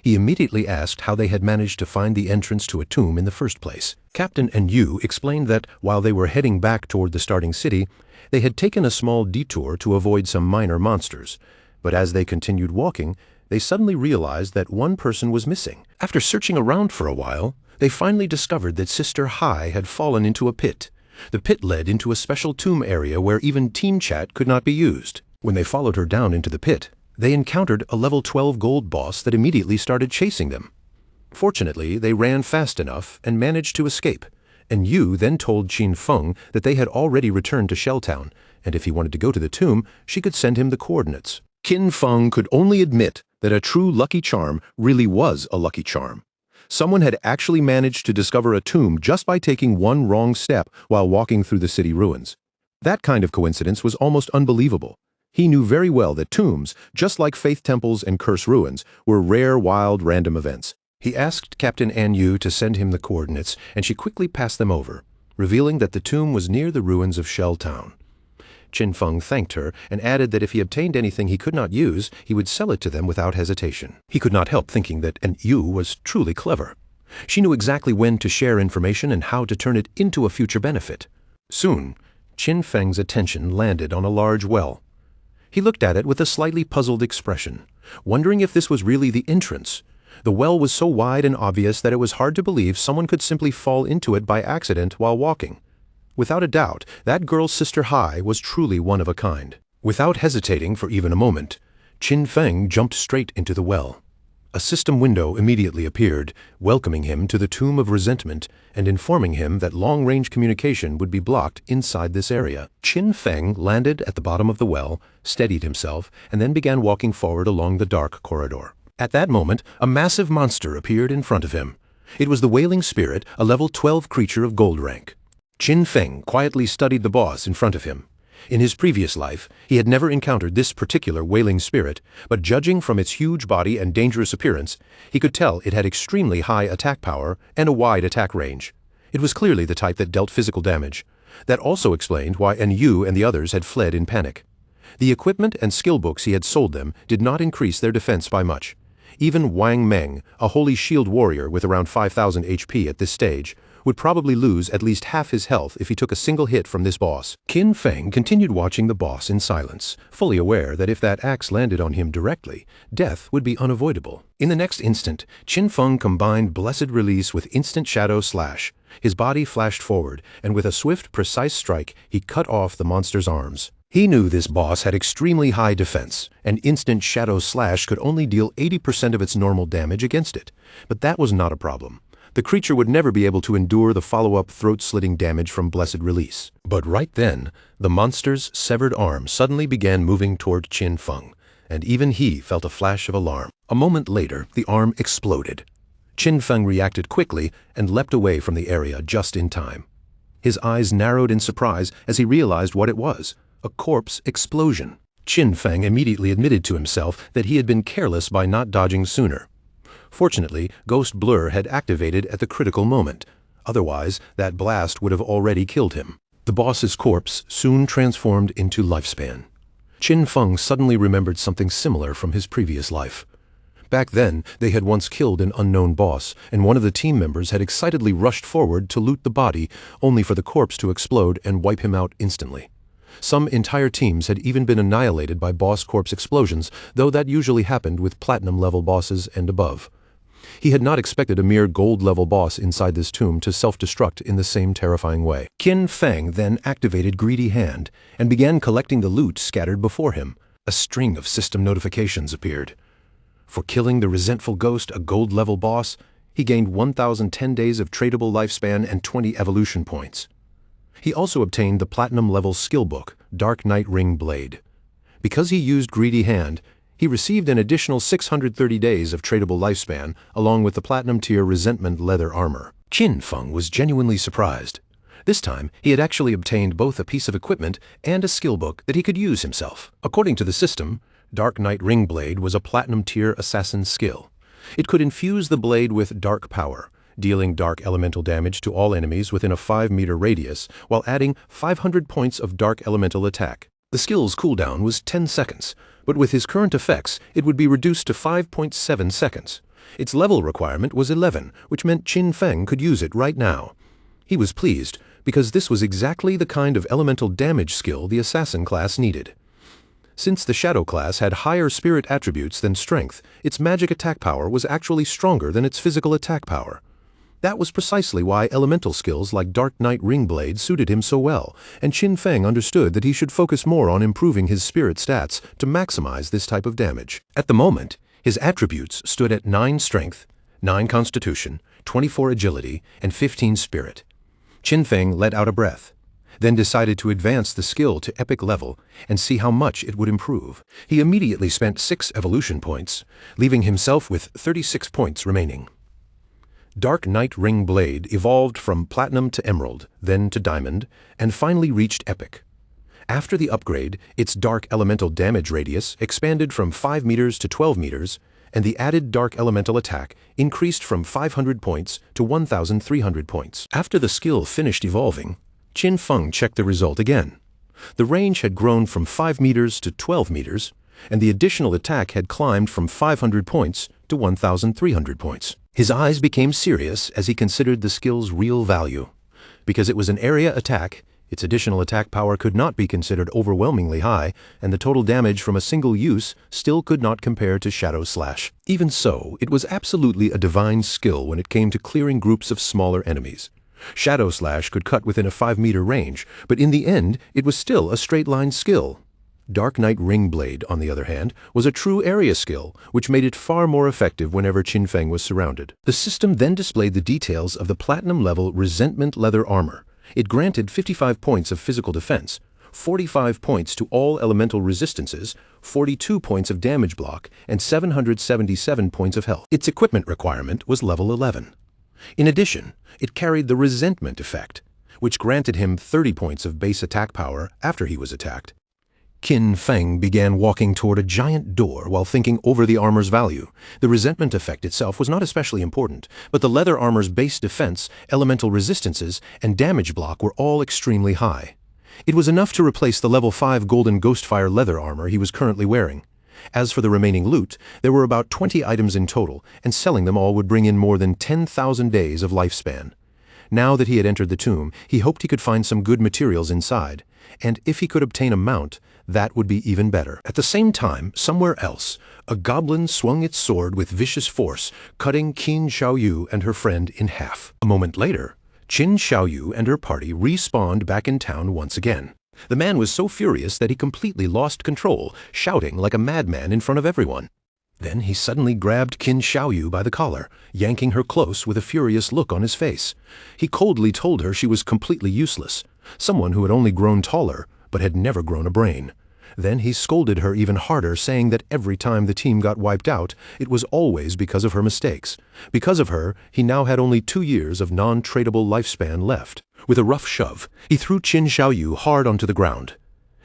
He immediately asked how they had managed to find the entrance to a tomb in the first place. Captain NU explained that while they were heading back toward the starting city, they had taken a small detour to avoid some minor monsters, but as they continued walking, they suddenly realized that one person was missing. After searching around for a while, they finally discovered that Sister Hai had fallen into a pit. The pit led into a special tomb area where even team chat could not be used. When they followed her down into the pit, they encountered a level 12 gold boss that immediately started chasing them. Fortunately, they ran fast enough and managed to escape, and Yu then told Qin Feng that they had already returned to Shelltown, and if he wanted to go to the tomb, she could send him the coordinates. Qin Feng could only admit that a true lucky charm really was a lucky charm. Someone had actually managed to discover a tomb just by taking one wrong step while walking through the city ruins. That kind of coincidence was almost unbelievable. He knew very well that tombs, just like faith temples and curse ruins, were rare, wild, random events. He asked Captain An Yu to send him the coordinates, and she quickly passed them over, revealing that the tomb was near the ruins of Shelltown. Qin Feng thanked her and added that if he obtained anything he could not use, he would sell it to them without hesitation. He could not help thinking that An Yu was truly clever. She knew exactly when to share information and how to turn it into a future benefit. Soon, Qin Feng's attention landed on a large well. He looked at it with a slightly puzzled expression, wondering if this was really the entrance. The well was so wide and obvious that it was hard to believe someone could simply fall into it by accident while walking. Without a doubt, that girl's Sister Hai was truly one of a kind. Without hesitating for even a moment, Qin Feng jumped straight into the well. A system window immediately appeared, welcoming him to the Tomb of Resentment and informing him that long-range communication would be blocked inside this area. Qin Feng landed at the bottom of the well, steadied himself, and then began walking forward along the dark corridor. At that moment, a massive monster appeared in front of him. It was the Wailing Spirit, a level 12 creature of gold rank. Qin Feng quietly studied the boss in front of him. In his previous life, he had never encountered this particular Wailing Spirit, but judging from its huge body and dangerous appearance, he could tell it had extremely high attack power and a wide attack range. It was clearly the type that dealt physical damage. That also explained why An Yu and the others had fled in panic. The equipment and skill books he had sold them did not increase their defense by much. Even Wang Meng, a holy shield warrior with around 5,000 HP at this stage, would probably lose at least half his health if he took a single hit from this boss. Qin Feng continued watching the boss in silence, fully aware that if that axe landed on him directly, death would be unavoidable. In the next instant, Qin Feng combined Blessed Release with Instant Shadow Slash. His body flashed forward, and with a swift, precise strike, he cut off the monster's arms. He knew this boss had extremely high defense, and Instant Shadow Slash could only deal 80% of its normal damage against it. But that was not a problem. The creature would never be able to endure the follow-up throat-slitting damage from Blessed Release. But right then, the monster's severed arm suddenly began moving toward Qin Feng, and even he felt a flash of alarm. A moment later, the arm exploded. Qin Feng reacted quickly and leapt away from the area just in time. His eyes narrowed in surprise as he realized what it was: a corpse explosion. Qin Feng immediately admitted to himself that he had been careless by not dodging sooner. Fortunately, Ghost Blur had activated at the critical moment. Otherwise, that blast would have already killed him. The boss's corpse soon transformed into Lifespan. Qin Feng suddenly remembered something similar from his previous life. Back then, they had once killed an unknown boss, and one of the team members had excitedly rushed forward to loot the body, only for the corpse to explode and wipe him out instantly. Some entire teams had even been annihilated by boss corpse explosions, though that usually happened with platinum-level bosses and above. He had not expected a mere gold-level boss inside this tomb to self-destruct in the same terrifying way. Qin Feng then activated Greedy Hand and began collecting the loot scattered before him. A string of system notifications appeared. For killing the resentful ghost, a gold-level boss, he gained 1,010 days of tradable lifespan and 20 evolution points. He also obtained the platinum-level skill book, Dark Knight Ring Blade. Because he used Greedy Hand, he received an additional 630 days of tradable lifespan, along with the platinum-tier Resentment leather armor. Qin Feng was genuinely surprised. This time, he had actually obtained both a piece of equipment and a skill book that he could use himself. According to the system, Dark Knight Ring Blade was a platinum-tier assassin skill. It could infuse the blade with dark power, dealing dark elemental damage to all enemies within a 5-meter radius, while adding 500 points of dark elemental attack. The skill's cooldown was 10 seconds, but with his current effects, it would be reduced to 5.7 seconds. Its level requirement was 11, which meant Qin Feng could use it right now. He was pleased, because this was exactly the kind of elemental damage skill the assassin class needed. Since the Shadow class had higher spirit attributes than strength, its magic attack power was actually stronger than its physical attack power. That was precisely why elemental skills like Dark Knight Ring Blade suited him so well, and Qin Feng understood that he should focus more on improving his spirit stats to maximize this type of damage. At the moment, his attributes stood at 9 strength, 9 constitution, 24 agility, and 15 spirit. Qin Feng let out a breath, then decided to advance the skill to epic level and see how much it would improve. He immediately spent 6 evolution points, leaving himself with 36 points remaining. Dark Knight Ring Blade evolved from Platinum to Emerald, then to Diamond, and finally reached Epic. After the upgrade, its dark elemental damage radius expanded from 5 meters to 12 meters, and the added dark elemental attack increased from 500 points to 1,300 points. After the skill finished evolving, Qin Feng checked the result again. The range had grown from 5 meters to 12 meters, and the additional attack had climbed from 500 points to 1,300 points. His eyes became serious as he considered the skill's real value. Because it was an area attack, its additional attack power could not be considered overwhelmingly high, and the total damage from a single use still could not compare to Shadow Slash. Even so, it was absolutely a divine skill when it came to clearing groups of smaller enemies. Shadow Slash could cut within a 5-meter range, but in the end, it was still a straight-line skill. Dark Knight Ring Blade, on the other hand, was a true area skill, which made it far more effective whenever Qin Feng was surrounded. The system then displayed the details of the platinum-level Resentment leather armor. It granted 55 points of physical defense, 45 points to all elemental resistances, 42 points of damage block, and 777 points of health. Its equipment requirement was level 11. In addition, it carried the Resentment effect, which granted him 30 points of base attack power after he was attacked. Qin Feng began walking toward a giant door while thinking over the armor's value. The Resentment effect itself was not especially important, but the leather armor's base defense, elemental resistances, and damage block were all extremely high. It was enough to replace the level 5 Golden Ghostfire leather armor he was currently wearing. As for the remaining loot, there were about 20 items in total, and selling them all would bring in more than 10,000 days of lifespan. Now that he had entered the tomb, he hoped he could find some good materials inside, and if he could obtain a mount, that would be even better. At the same time, somewhere else, a goblin swung its sword with vicious force, cutting Qin Xiaoyu and her friend in half. A moment later, Qin Xiaoyu and her party respawned back in town once again. The man was so furious that he completely lost control, shouting like a madman in front of everyone. Then he suddenly grabbed Qin Xiaoyu by the collar, yanking her close with a furious look on his face. He coldly told her she was completely useless, someone who had only grown taller, but had never grown a brain. Then he scolded her even harder, saying that every time the team got wiped out, it was always because of her mistakes. Because of her, he now had only 2 years of non-tradable lifespan left. With a rough shove, he threw Qin Xiaoyu hard onto the ground.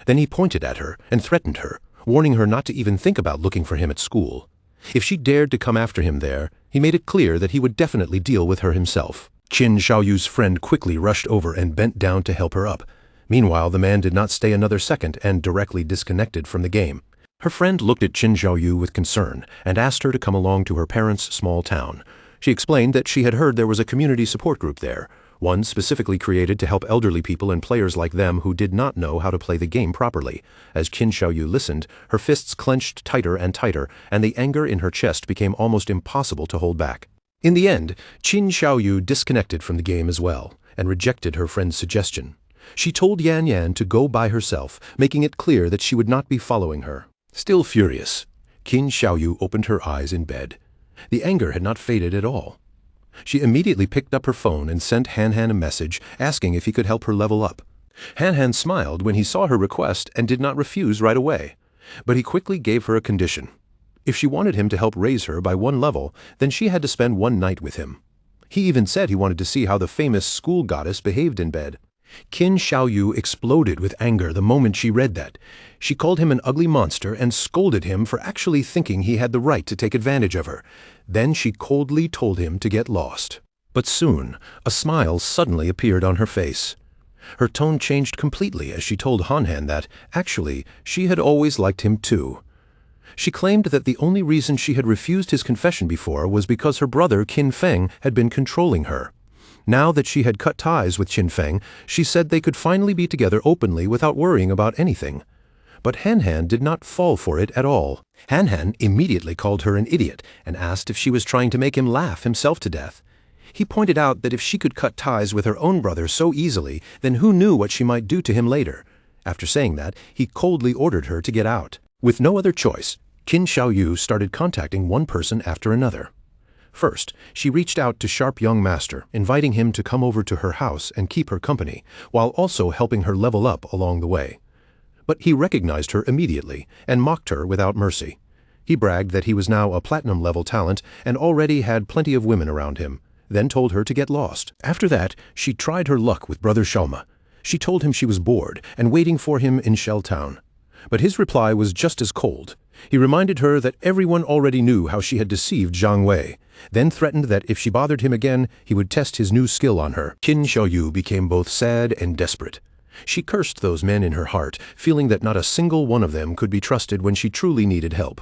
Then he pointed at her and threatened her, warning her not to even think about looking for him at school. If she dared to come after him there, he made it clear that he would definitely deal with her himself. Qin Xiaoyu's friend quickly rushed over and bent down to help her up. Meanwhile, the man did not stay another second and directly disconnected from the game. Her friend looked at Qin Xiaoyu with concern and asked her to come along to her parents' small town. She explained that she had heard there was a community support group there, one specifically created to help elderly people and players like them who did not know how to play the game properly. As Qin Xiaoyu listened, her fists clenched tighter and tighter, and the anger in her chest became almost impossible to hold back. In the end, Qin Xiaoyu disconnected from the game as well, and rejected her friend's suggestion. She told Yan Yan to go by herself, making it clear that she would not be following her. Still furious, Qin Xiaoyu opened her eyes in bed. The anger had not faded at all. She immediately picked up her phone and sent Han Han a message asking if he could help her level up. Han Han smiled when he saw her request and did not refuse right away. But he quickly gave her a condition. If she wanted him to help raise her by 1 level, then she had to spend 1 night with him. He even said he wanted to see how the famous school goddess behaved in bed. Qin Xiaoyu exploded with anger the moment she read that. She called him an ugly monster and scolded him for actually thinking he had the right to take advantage of her. Then she coldly told him to get lost. But soon, a smile suddenly appeared on her face. Her tone changed completely as she told Han Han that, actually, she had always liked him too. She claimed that the only reason she had refused his confession before was because her brother Qin Feng had been controlling her. Now that she had cut ties with Qin Feng, she said they could finally be together openly without worrying about anything. But Han Han did not fall for it at all. Han Han immediately called her an idiot and asked if she was trying to make him laugh himself to death. He pointed out that if she could cut ties with her own brother so easily, then who knew what she might do to him later. After saying that, he coldly ordered her to get out. With no other choice, Qin Xiaoyu started contacting one person after another. First, she reached out to Sharp Young Master, inviting him to come over to her house and keep her company, while also helping her level up along the way. But he recognized her immediately and mocked her without mercy. He bragged that he was now a platinum-level talent and already had plenty of women around him, then told her to get lost. After that, she tried her luck with Brother Xiaoma. She told him she was bored and waiting for him in Shell Town. But his reply was just as cold. He reminded her that everyone already knew how she had deceived Zhang Wei, then threatened that if she bothered him again, he would test his new skill on her. Qin Xiaoyu became both sad and desperate. She cursed those men in her heart, feeling that not a single one of them could be trusted when she truly needed help.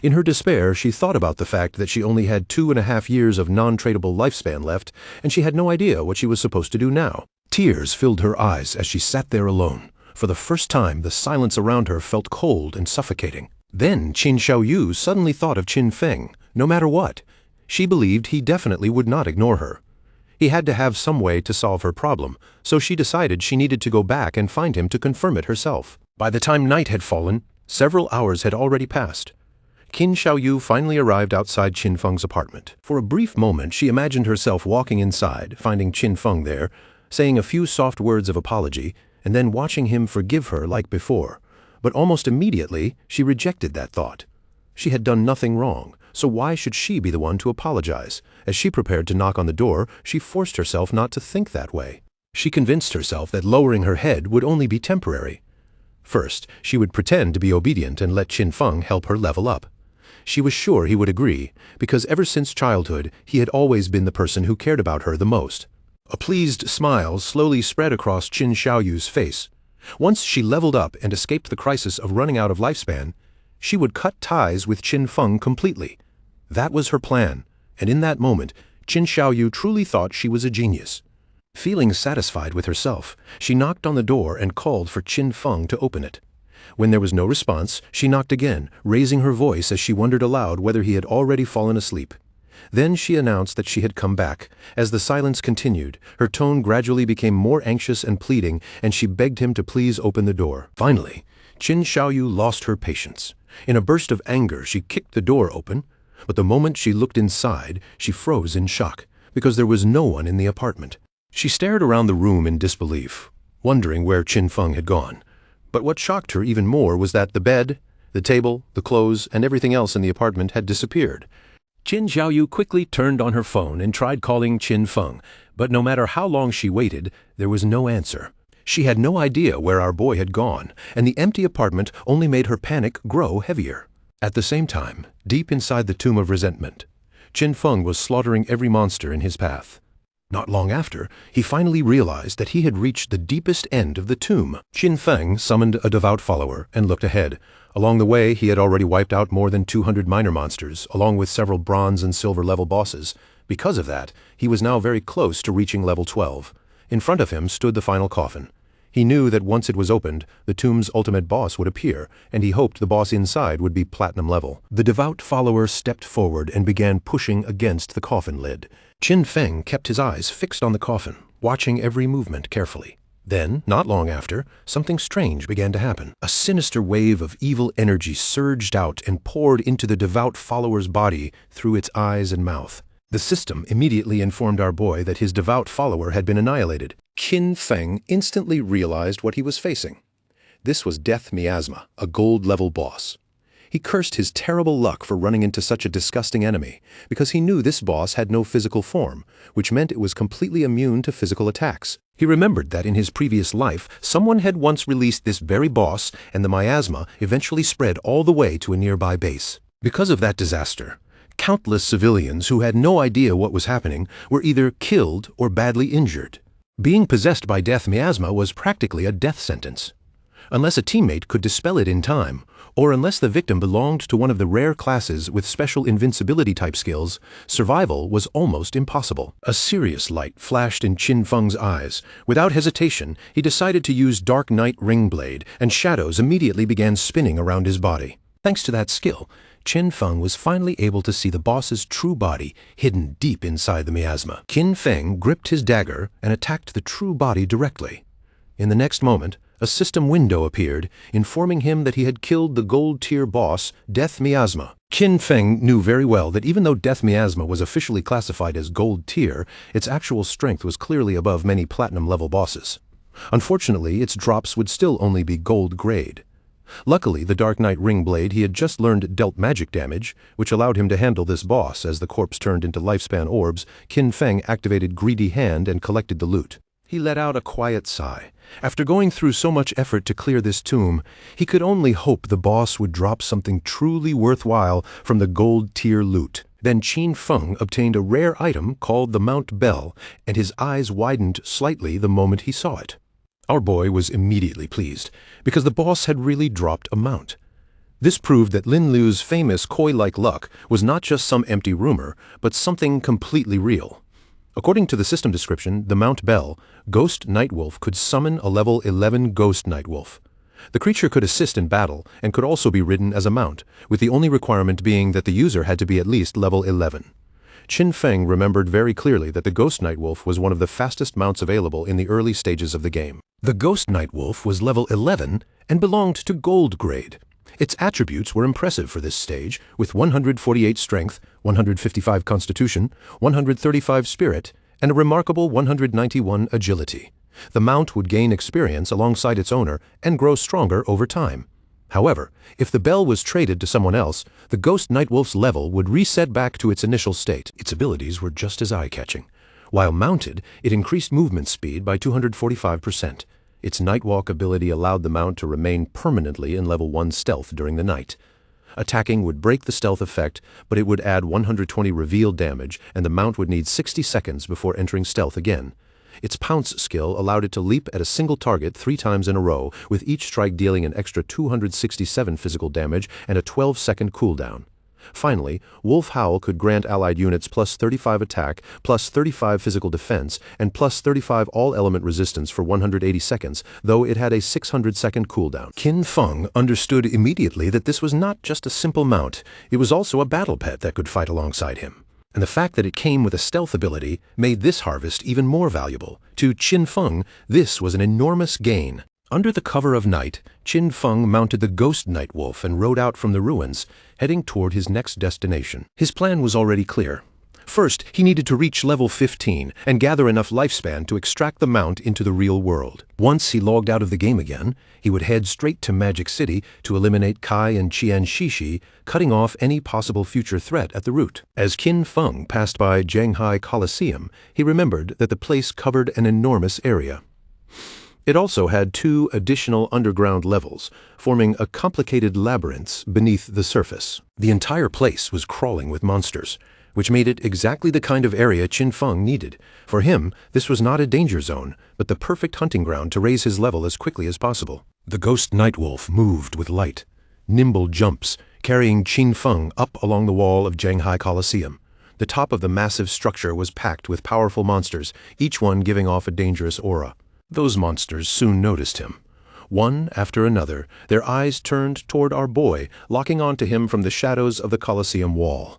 In her despair, she thought about the fact that she only had 2.5 years of non-tradable lifespan left, and she had no idea what she was supposed to do now. Tears filled her eyes as she sat there alone. For the first time, the silence around her felt cold and suffocating. Then Qin Xiaoyu suddenly thought of Qin Feng, no matter what. She believed he definitely would not ignore her. He had to have some way to solve her problem, so she decided she needed to go back and find him to confirm it herself. By the time night had fallen, several hours had already passed. Qin Xiaoyu finally arrived outside Qin Feng's apartment. For a brief moment, she imagined herself walking inside, finding Qin Feng there, saying a few soft words of apology, and then watching him forgive her like before. But almost immediately, she rejected that thought. She had done nothing wrong, so why should she be the one to apologize? As she prepared to knock on the door, she forced herself not to think that way. She convinced herself that lowering her head would only be temporary. First, she would pretend to be obedient and let Qin Feng help her level up. She was sure he would agree, because ever since childhood, he had always been the person who cared about her the most. A pleased smile slowly spread across Qin Xiaoyu's face. Once she leveled up and escaped the crisis of running out of lifespan, she would cut ties with Qin Feng completely. That was her plan, and in that moment, Qin Xiaoyu truly thought she was a genius. Feeling satisfied with herself, she knocked on the door and called for Qin Feng to open it. When there was no response, she knocked again, raising her voice as she wondered aloud whether he had already fallen asleep. Then she announced that she had come back. As the silence continued, her tone gradually became more anxious and pleading, and she begged him to please open the door. Finally, Qin Xiaoyu lost her patience. In a burst of anger, she kicked the door open, but the moment she looked inside, she froze in shock, because there was no one in the apartment. She stared around the room in disbelief, wondering where Qin Feng had gone. But what shocked her even more was that the bed, the table, the clothes, and everything else in the apartment had disappeared. Qin Xiaoyu quickly turned on her phone and tried calling Qin Feng, but no matter how long she waited, there was no answer. She had no idea where our boy had gone, and the empty apartment only made her panic grow heavier. At the same time, deep inside the tomb of resentment, Qin Feng was slaughtering every monster in his path. Not long after, he finally realized that he had reached the deepest end of the tomb. Qin Feng summoned a devout follower and looked ahead. Along the way, he had already wiped out more than 200 minor monsters, along with several bronze and silver level bosses. Because of that, he was now very close to reaching level 12. In front of him stood the final coffin. He knew that once it was opened, the tomb's ultimate boss would appear, and he hoped the boss inside would be platinum level. The devout follower stepped forward and began pushing against the coffin lid. Qin Feng kept his eyes fixed on the coffin, watching every movement carefully. Then, not long after, something strange began to happen. A sinister wave of evil energy surged out and poured into the devout follower's body through its eyes and mouth. The system immediately informed our boy that his devout follower had been annihilated. Qin Feng instantly realized what he was facing. This was Death Miasma, a gold-level boss. He cursed his terrible luck for running into such a disgusting enemy, because he knew this boss had no physical form, which meant it was completely immune to physical attacks. He remembered that in his previous life, someone had once released this very boss, and the miasma eventually spread all the way to a nearby base. Because of that disaster, countless civilians who had no idea what was happening were either killed or badly injured. Being possessed by Death Miasma was practically a death sentence. Unless a teammate could dispel it in time, or unless the victim belonged to one of the rare classes with special invincibility-type skills, survival was almost impossible. A serious light flashed in Qin Feng's eyes. Without hesitation, he decided to use Dark Night Ring Blade, and shadows immediately began spinning around his body. Thanks to that skill, Qin Feng was finally able to see the boss's true body hidden deep inside the miasma. Qin Feng gripped his dagger and attacked the true body directly. In the next moment, a system window appeared, informing him that he had killed the gold-tier boss, Death Miasma. Qin Feng knew very well that even though Death Miasma was officially classified as gold-tier, its actual strength was clearly above many platinum-level bosses. Unfortunately, its drops would still only be gold-grade. Luckily, the Dark Night Ring Blade he had just learned dealt magic damage, which allowed him to handle this boss. As the corpse turned into lifespan orbs, Qin Feng activated Greedy Hand and collected the loot. He let out a quiet sigh. After going through so much effort to clear this tomb, he could only hope the boss would drop something truly worthwhile from the gold-tier loot. Then Qin Feng obtained a rare item called the Mount Bell, and his eyes widened slightly the moment he saw it. Our boy was immediately pleased, because the boss had really dropped a mount. This proved that Lin Lu's famous koi-like luck was not just some empty rumor, but something completely real. According to the system description, the Mount Bell, Ghost Nightwolf could summon a level 11 Ghost Nightwolf. The creature could assist in battle and could also be ridden as a mount, with the only requirement being that the user had to be at least level 11. Qin Feng remembered very clearly that the Ghost Nightwolf was one of the fastest mounts available in the early stages of the game. The Ghost Nightwolf was level 11 and belonged to Gold grade. Its attributes were impressive for this stage, with 148 strength, 155 constitution, 135 spirit, and a remarkable 191 agility. The mount would gain experience alongside its owner and grow stronger over time. However, if the bell was traded to someone else, the Ghost Nightwolf's level would reset back to its initial state. Its abilities were just as eye-catching. While mounted, it increased movement speed by 245%. Its Nightwalk ability allowed the mount to remain permanently in level 1 stealth during the night. Attacking would break the stealth effect, but it would add 120 reveal damage, and the mount would need 60 seconds before entering stealth again. Its Pounce skill allowed it to leap at a single target 3 times in a row, with each strike dealing an extra 267 physical damage and a 12-second cooldown. Finally, Wolf Howl could grant allied units plus 35 attack, plus 35 physical defense, and plus 35 all-element resistance for 180 seconds, though it had a 600-second cooldown. Qin Feng understood immediately that this was not just a simple mount, it was also a battle pet that could fight alongside him. And the fact that it came with a stealth ability made this harvest even more valuable. To Qin Feng, this was an enormous gain. Under the cover of night, Qin Feng mounted the Ghost Nightwolf and rode out from the ruins, heading toward his next destination. His plan was already clear. First, he needed to reach level 15 and gather enough lifespan to extract the mount into the real world. Once he logged out of the game again, he would head straight to Magic City to eliminate Kai and Qian Shishi, cutting off any possible future threat at the root. As Qin Feng passed by Zhanghai Coliseum, he remembered that the place covered an enormous area. It also had 2 additional underground levels, forming a complicated labyrinth beneath the surface. The entire place was crawling with monsters, which made it exactly the kind of area Qin Feng needed. For him, this was not a danger zone, but the perfect hunting ground to raise his level as quickly as possible. The ghost Nightwolf moved with light, nimble jumps, carrying Qin Feng up along the wall of Zhanghai Coliseum. The top of the massive structure was packed with powerful monsters, each one giving off a dangerous aura. Those monsters soon noticed him. One after another, their eyes turned toward our boy, locking onto him from the shadows of the Coliseum wall.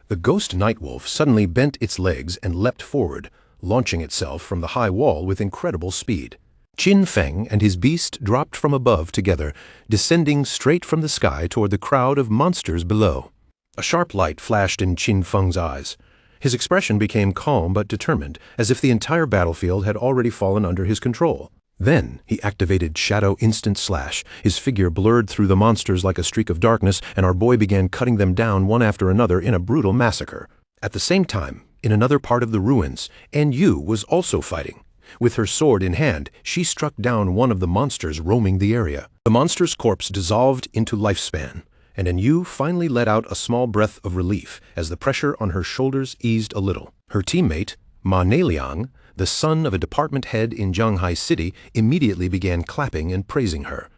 The ghost Nightwolf suddenly bent its legs and leapt forward, launching itself from the high wall with incredible speed. Qin Feng and his beast dropped from above together, descending straight from the sky toward the crowd of monsters below. A sharp light flashed in Qin Feng's eyes. His expression became calm but determined, as if the entire battlefield had already fallen under his control. Then he activated Shadow Instant Slash. His figure blurred through the monsters like a streak of darkness, and our boy began cutting them down one after another in a brutal massacre. At the same time, in another part of the ruins, Yu was also fighting. With her sword in hand, she struck down one of the monsters roaming the area. The monster's corpse dissolved into lifespan, and Yu finally let out a small breath of relief as the pressure on her shoulders eased a little. Her teammate, Ma Neiliang, the son of a department head in Zhanghai City, immediately began clapping and praising her.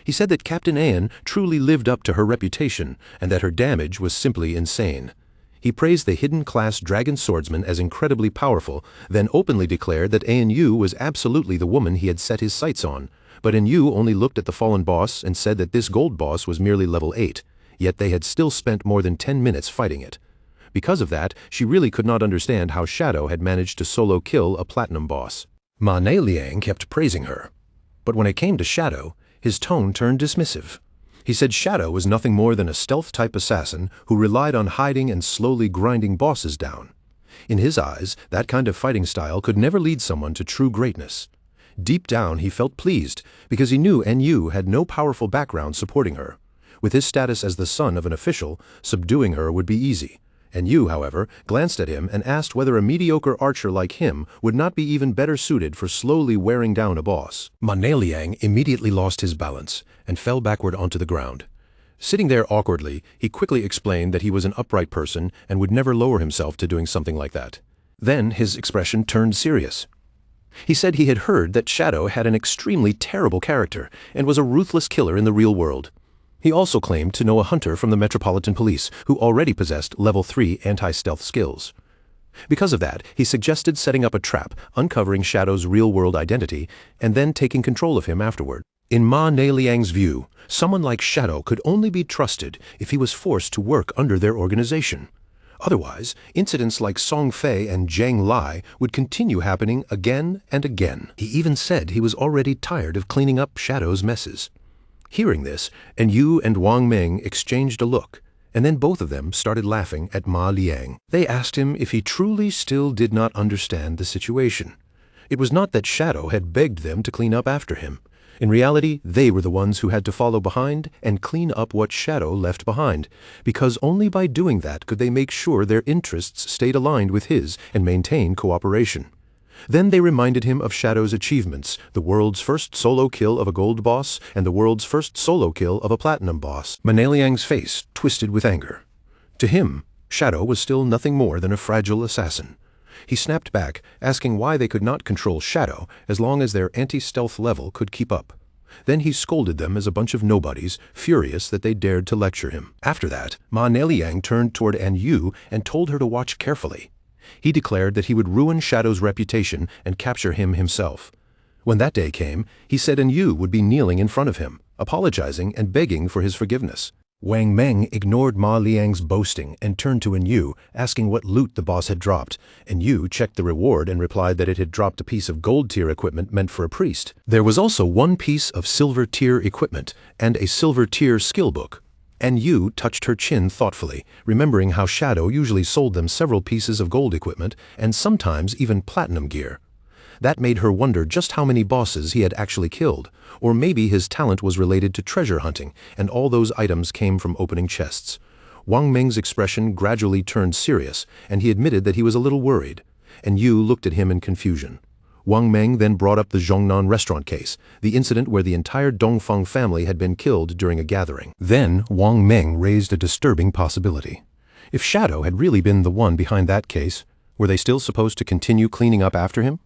He said that Captain An truly lived up to her reputation and that her damage was simply insane. He praised the hidden class dragon swordsman as incredibly powerful, then openly declared that Yu was absolutely the woman he had set his sights on. But Yu only looked at the fallen boss and said that this gold boss was merely level 8, yet they had still spent more than 10 minutes fighting it. Because of that, she really could not understand how Shadow had managed to solo kill a platinum boss. Ma Neiliang kept praising her. But when it came to Shadow, his tone turned dismissive. He said Shadow was nothing more than a stealth-type assassin who relied on hiding and slowly grinding bosses down. In his eyes, that kind of fighting style could never lead someone to true greatness. Deep down, he felt pleased, because he knew Yu had no powerful background supporting her. With his status as the son of an official, subduing her would be easy. Yu, however, glanced at him and asked whether a mediocre archer like him would not be even better suited for slowly wearing down a boss. Ma Neiliang immediately lost his balance and fell backward onto the ground. Sitting there awkwardly, he quickly explained that he was an upright person and would never lower himself to doing something like that. Then his expression turned serious. He said he had heard that Shadow had an extremely terrible character and was a ruthless killer in the real world. He also claimed to know a hunter from the Metropolitan Police who already possessed level 3 anti-stealth skills. Because of that, he suggested setting up a trap, uncovering Shadow's real-world identity, and then taking control of him afterward. In Ma Neiliang's view, someone like Shadow could only be trusted if he was forced to work under their organization. Otherwise, incidents like Song Fei and Zhang Lai would continue happening again and again. He even said he was already tired of cleaning up Shadow's messes. Hearing this, Yu and Wang Meng exchanged a look, and then both of them started laughing at Ma Liang. They asked him if he truly still did not understand the situation. It was not that Shadow had begged them to clean up after him. In reality, they were the ones who had to follow behind and clean up what Shadow left behind, because only by doing that could they make sure their interests stayed aligned with his and maintain cooperation. Then they reminded him of Shadow's achievements, the world's first solo kill of a gold boss and the world's first solo kill of a platinum boss. Ma Neiliang's face twisted with anger. To him, Shadow was still nothing more than a fragile assassin. He snapped back, asking why they could not control Shadow as long as their anti-stealth level could keep up. Then he scolded them as a bunch of nobodies, furious that they dared to lecture him. After that, Ma Neiliang turned toward Yu and told her to watch carefully. He declared that he would ruin Shadow's reputation and capture him himself. When that day came, he said Yu would be kneeling in front of him, apologizing and begging for his forgiveness. Wang Meng ignored Ma Liang's boasting and turned to Yu, asking what loot the boss had dropped. Yu checked the reward and replied that it had dropped a piece of gold-tier equipment meant for a priest. There was also one piece of silver-tier equipment and a silver-tier skill book. And Yu touched her chin thoughtfully, remembering how Shadow usually sold them several pieces of gold equipment and sometimes even platinum gear. That made her wonder just how many bosses he had actually killed, or maybe his talent was related to treasure hunting and all those items came from opening chests. Wang Meng's expression gradually turned serious, and he admitted that he was a little worried. And Yu looked at him in confusion. Wang Meng then brought up the Zhongnan restaurant case, the incident where the entire Dongfeng family had been killed during a gathering. Then Wang Meng raised a disturbing possibility. If Shadow had really been the one behind that case, were they still supposed to continue cleaning up after him?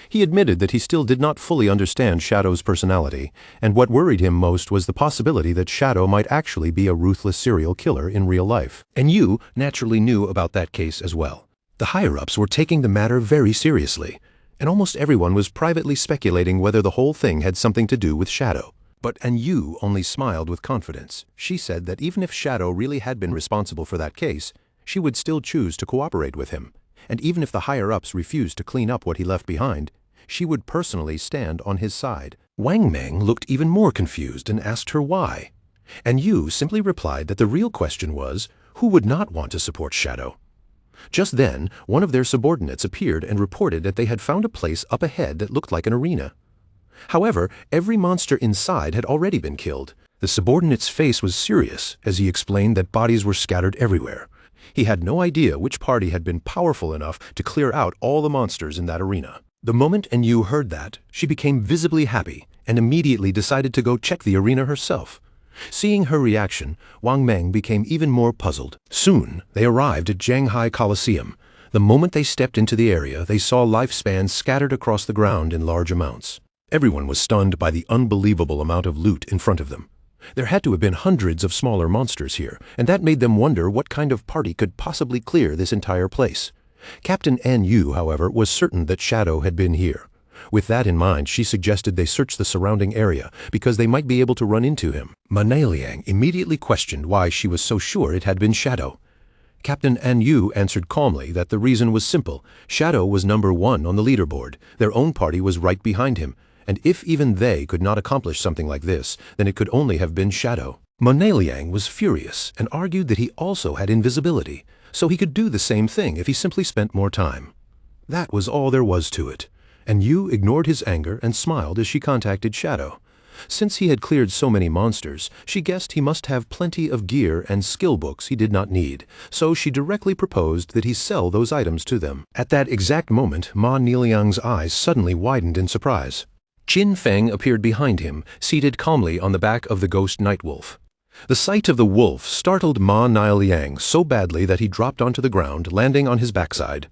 He admitted that he still did not fully understand Shadow's personality, and what worried him most was the possibility that Shadow might actually be a ruthless serial killer in real life. And Yu naturally knew about that case as well. The higher-ups were taking the matter very seriously, and almost everyone was privately speculating whether the whole thing had something to do with Shadow. But An Yu only smiled with confidence. She said that even if Shadow really had been responsible for that case, she would still choose to cooperate with him. And even if the higher-ups refused to clean up what he left behind, she would personally stand on his side. Wang Meng looked even more confused and asked her why. And Yu simply replied that the real question was, who would not want to support Shadow? Just then, one of their subordinates appeared and reported that they had found a place up ahead that looked like an arena. However, every monster inside had already been killed. The subordinate's face was serious as he explained that bodies were scattered everywhere. He had no idea which party had been powerful enough to clear out all the monsters in that arena. The moment An Yu heard that, she became visibly happy and immediately decided to go check the arena herself. Seeing her reaction, Wang Meng became even more puzzled. Soon, they arrived at Zhanghai Coliseum. The moment they stepped into the area, they saw lifespans scattered across the ground in large amounts. Everyone was stunned by the unbelievable amount of loot in front of them. There had to have been hundreds of smaller monsters here, and that made them wonder what kind of party could possibly clear this entire place. Captain An Yu, however, was certain that Shadow had been here. With that in mind, she suggested they search the surrounding area because they might be able to run into him. Ma Liang immediately questioned why she was so sure it had been Shadow. Captain An Yu answered calmly that the reason was simple. Shadow was number 1 on the leaderboard. Their own party was right behind him. And if even they could not accomplish something like this, then it could only have been Shadow. Ma Liang was furious and argued that he also had invisibility, so he could do the same thing if he simply spent more time. That was all there was to it. And Yu ignored his anger and smiled as she contacted Shadow. Since he had cleared so many monsters, she guessed he must have plenty of gear and skill books he did not need, so she directly proposed that he sell those items to them. At that exact moment, Ma Liang's eyes suddenly widened in surprise. Qin Feng appeared behind him, seated calmly on the back of the ghost Nightwolf. The sight of the wolf startled Ma Liang so badly that he dropped onto the ground, landing on his backside.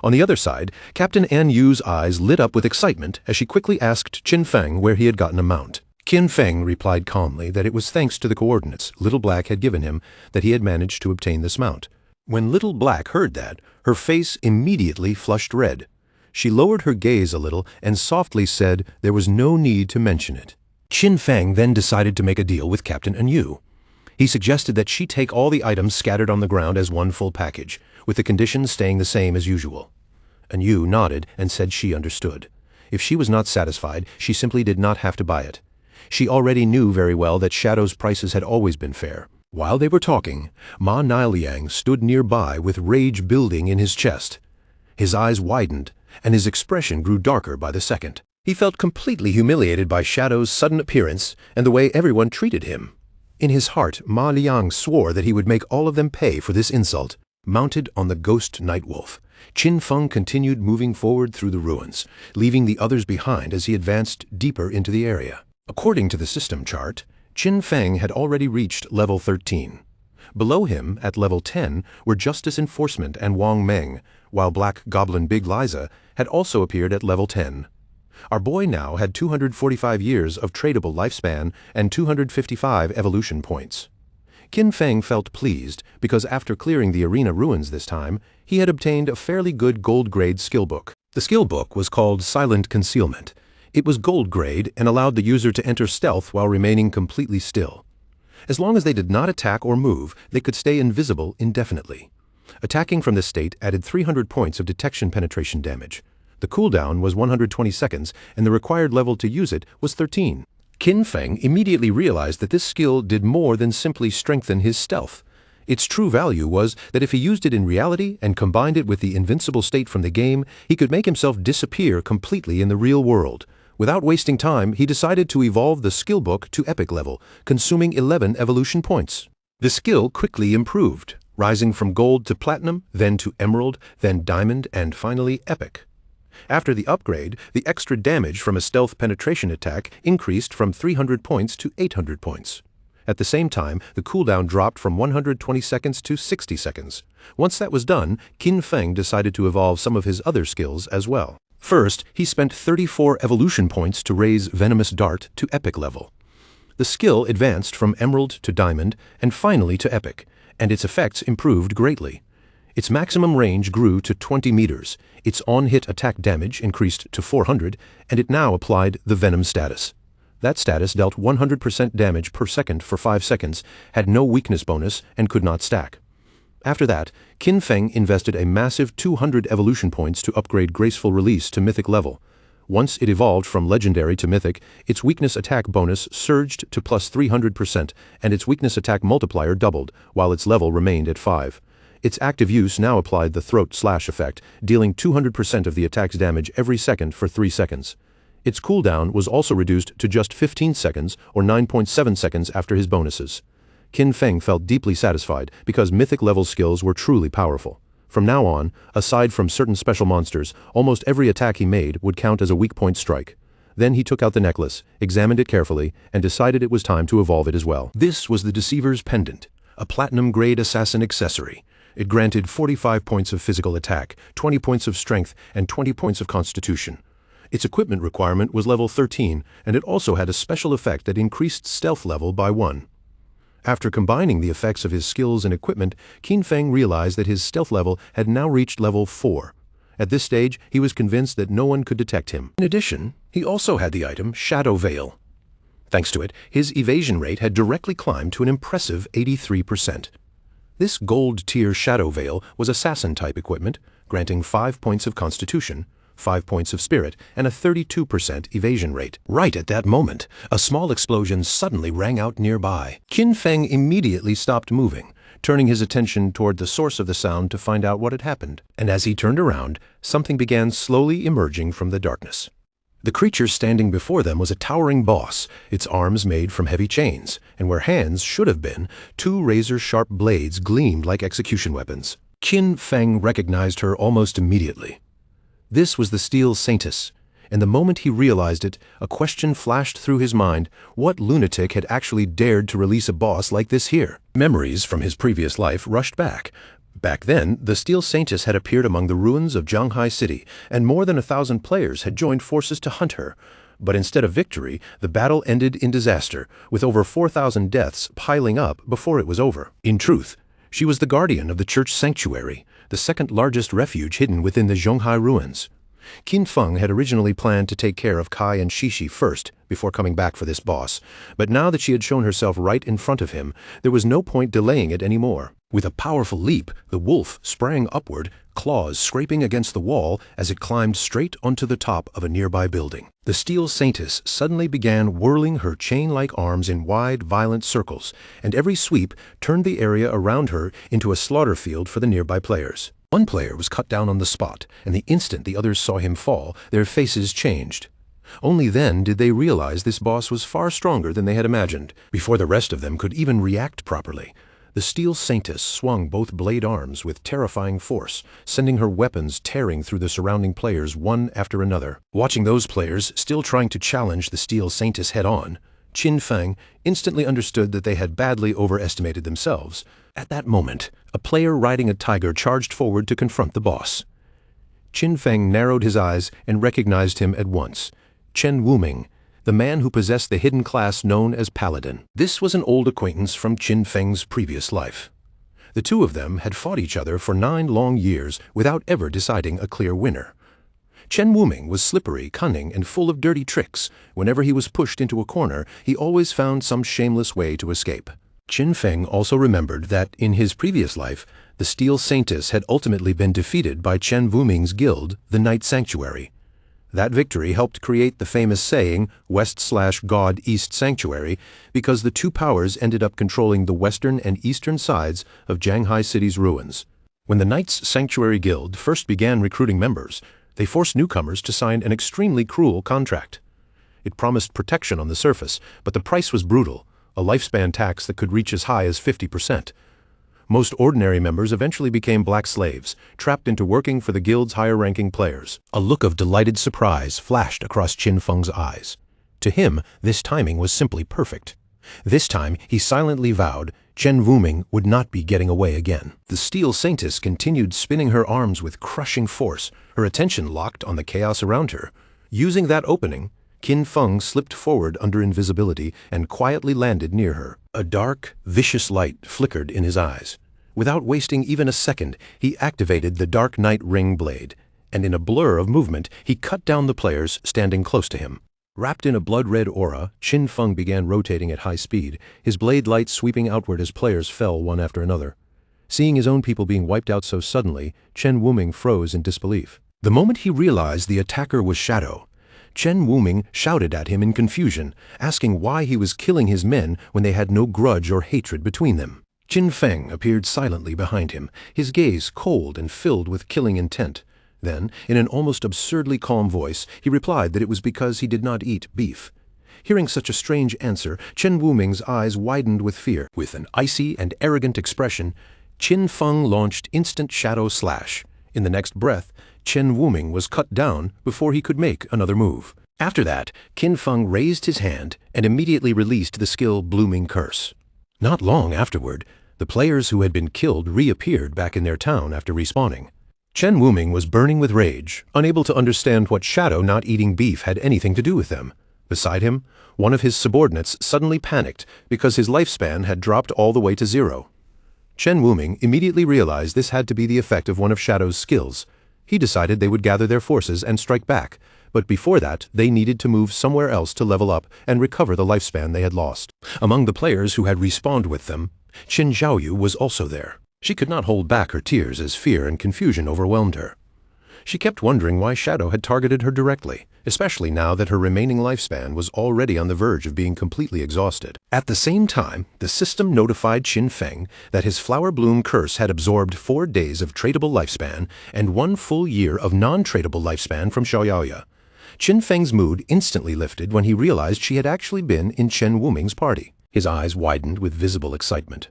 On the other side, Captain An Yu's eyes lit up with excitement as she quickly asked Qin Feng where he had gotten a mount. Qin Feng replied calmly that it was thanks to the coordinates Little Black had given him that he had managed to obtain this mount. When Little Black heard that, her face immediately flushed red. She lowered her gaze a little and softly said there was no need to mention it. Qin Feng then decided to make a deal with Captain An Yu. He suggested that she take all the items scattered on the ground as one full package, with the conditions staying the same as usual. An Yu nodded and said she understood. If she was not satisfied, she simply did not have to buy it. She already knew very well that Shadow's prices had always been fair. While they were talking, Ma Liang stood nearby with rage building in his chest. His eyes widened, and his expression grew darker by the second. He felt completely humiliated by Shadow's sudden appearance and the way everyone treated him. In his heart, Ma Liang swore that he would make all of them pay for this insult. Mounted on the ghost Nightwolf, Qin Feng continued moving forward through the ruins, leaving the others behind as he advanced deeper into the area. According to the system chart, Qin Feng had already reached level 13. Below him, at level 10, were Justice Enforcement and Wang Meng, while Black Goblin Big Liza had also appeared at level 10. Our boy now had 245 years of tradable lifespan and 255 evolution points. Qin Feng felt pleased because after clearing the arena ruins this time, he had obtained a fairly good gold-grade skill book. The skill book was called Silent Concealment. It was gold-grade and allowed the user to enter stealth while remaining completely still. As long as they did not attack or move, they could stay invisible indefinitely. Attacking from this state added 300 points of detection penetration damage. The cooldown was 120 seconds, and the required level to use it was 13. Qin Feng immediately realized that this skill did more than simply strengthen his stealth. Its true value was that if he used it in reality and combined it with the invincible state from the game, he could make himself disappear completely in the real world. Without wasting time, he decided to evolve the skill book to epic level, consuming 11 evolution points. The skill quickly improved, rising from gold to platinum, then to emerald, then diamond, and finally epic. After the upgrade, the extra damage from a stealth penetration attack increased from 300 points to 800 points. At the same time, the cooldown dropped from 120 seconds to 60 seconds. Once that was done, Qin Feng decided to evolve some of his other skills as well. First, he spent 34 evolution points to raise Venomous Dart to epic level. The skill advanced from emerald to diamond and finally to epic, and its effects improved greatly. Its maximum range grew to 20 meters, its on-hit attack damage increased to 400, and it now applied the Venom status. That status dealt 100% damage per second for 5 seconds, had no weakness bonus, and could not stack. After that, Qin Feng invested a massive 200 evolution points to upgrade Graceful Release to mythic level. Once it evolved from legendary to mythic, its weakness attack bonus surged to plus 300%, and its weakness attack multiplier doubled, while its level remained at 5. Its active use now applied the Throat Slash effect, dealing 200% of the attack's damage every second for 3 seconds. Its cooldown was also reduced to just 15 seconds or 9.7 seconds after his bonuses. Qin Feng felt deeply satisfied because mythic-level skills were truly powerful. From now on, aside from certain special monsters, almost every attack he made would count as a weak point strike. Then he took out the necklace, examined it carefully, and decided it was time to evolve it as well. This was the Deceiver's Pendant, a platinum-grade assassin accessory. It granted 45 points of physical attack, 20 points of strength, and 20 points of constitution. Its equipment requirement was level 13, and it also had a special effect that increased stealth level by 1. After combining the effects of his skills and equipment, Qin Feng realized that his stealth level had now reached level 4. At this stage, he was convinced that no one could detect him. In addition, he also had the item Shadow Veil. Thanks to it, his evasion rate had directly climbed to an impressive 83%. This gold-tier Shadow Veil was assassin-type equipment, granting 5 points of constitution, 5 points of spirit, and a 32% evasion rate. Right at that moment, a small explosion suddenly rang out nearby. Qin Feng immediately stopped moving, turning his attention toward the source of the sound to find out what had happened. And as he turned around, something began slowly emerging from the darkness. The creature standing before them was a towering boss, its arms made from heavy chains, and where hands should have been, 2 razor-sharp blades gleamed like execution weapons. Qin Feng recognized her almost immediately. This was the Steel Saintess, and the moment he realized it, a question flashed through his mind: what lunatic had actually dared to release a boss like this here? Memories from his previous life rushed back. Back then, the Steel Saintess had appeared among the ruins of Zhanghai City, and more than 1,000 players had joined forces to hunt her. But instead of victory, the battle ended in disaster, with over 4,000 deaths piling up before it was over. In truth, she was the guardian of the church sanctuary, the second largest refuge hidden within the Zhonghai ruins. Qin Feng had originally planned to take care of Kai and Shishi first, before coming back for this boss, but now that she had shown herself right in front of him, there was no point delaying it anymore. With a powerful leap, the wolf sprang upward, claws scraping against the wall as it climbed straight onto the top of a nearby building. The Steel Saintess suddenly began whirling her chain-like arms in wide, violent circles, and every sweep turned the area around her into a slaughter field for the nearby players. One player was cut down on the spot, and the instant the others saw him fall, their faces changed. Only then did they realize this boss was far stronger than they had imagined. Before the rest of them could even react properly, the Steel Saintess swung both blade arms with terrifying force, sending her weapons tearing through the surrounding players one after another. Watching those players still trying to challenge the Steel Saintess head-on, Qin Feng instantly understood that they had badly overestimated themselves. At that moment, a player riding a tiger charged forward to confront the boss. Qin Feng narrowed his eyes and recognized him at once: Chen Wuming, the man who possessed the hidden class known as Paladin. This was an old acquaintance from Qin Feng's previous life. The two of them had fought each other for 9 long years without ever deciding a clear winner. Chen Wuming was slippery, cunning, and full of dirty tricks. Whenever he was pushed into a corner, he always found some shameless way to escape. Qin Feng also remembered that, in his previous life, the Steel Saintess had ultimately been defeated by Chen Wuming's guild, the Night Sanctuary. That victory helped create the famous saying, West/God East Sanctuary, because the two powers ended up controlling the western and eastern sides of Jianghai City's ruins. When the Knights Sanctuary Guild first began recruiting members, they forced newcomers to sign an extremely cruel contract. It promised protection on the surface, but the price was brutal, a lifespan tax that could reach as high as 50%. Most ordinary members eventually became black slaves, trapped into working for the guild's higher-ranking players. A look of delighted surprise flashed across Qin Feng's eyes. To him, this timing was simply perfect. This time, he silently vowed Chen Wuming would not be getting away again. The Steel Saintess continued spinning her arms with crushing force, her attention locked on the chaos around her. Using that opening, Qin Feng slipped forward under invisibility and quietly landed near her. A dark, vicious light flickered in his eyes. Without wasting even a second, he activated the Dark Knight Ring blade, and in a blur of movement, he cut down the players standing close to him. Wrapped in a blood-red aura, Qin Feng began rotating at high speed, his blade light sweeping outward as players fell one after another. Seeing his own people being wiped out so suddenly, Chen Wuming froze in disbelief. The moment he realized the attacker was Shadow, Chen Wuming shouted at him in confusion, asking why he was killing his men when they had no grudge or hatred between them. Qin Feng appeared silently behind him, his gaze cold and filled with killing intent. Then, in an almost absurdly calm voice, he replied that it was because he did not eat beef. Hearing such a strange answer, Chen Wuming's eyes widened with fear. With an icy and arrogant expression, Qin Feng launched instant Shadow Slash. In the next breath, Chen Wuming was cut down before he could make another move. After that, Qin Feng raised his hand and immediately released the skill Blooming Curse. Not long afterward, the players who had been killed reappeared back in their town after respawning. Chen Wuming was burning with rage, unable to understand what Shadow not eating beef had anything to do with them. Beside him, one of his subordinates suddenly panicked because his lifespan had dropped all the way to 0. Chen Wuming immediately realized this had to be the effect of one of Shadow's skills. He decided they would gather their forces and strike back, but before that, they needed to move somewhere else to level up and recover the lifespan they had lost. Among the players who had respawned with them, Qin Zhaoyu was also there. She could not hold back her tears as fear and confusion overwhelmed her. She kept wondering why Shadow had targeted her directly, especially now that her remaining lifespan was already on the verge of being completely exhausted. At the same time, the system notified Qin Feng that his Flower Bloom Curse had absorbed 4 days of tradable lifespan and 1 full year of non-tradable lifespan from Xiaoyaoya. Qin Feng's mood instantly lifted when he realized she had actually been in Chen Wuming's party. His eyes widened with visible excitement.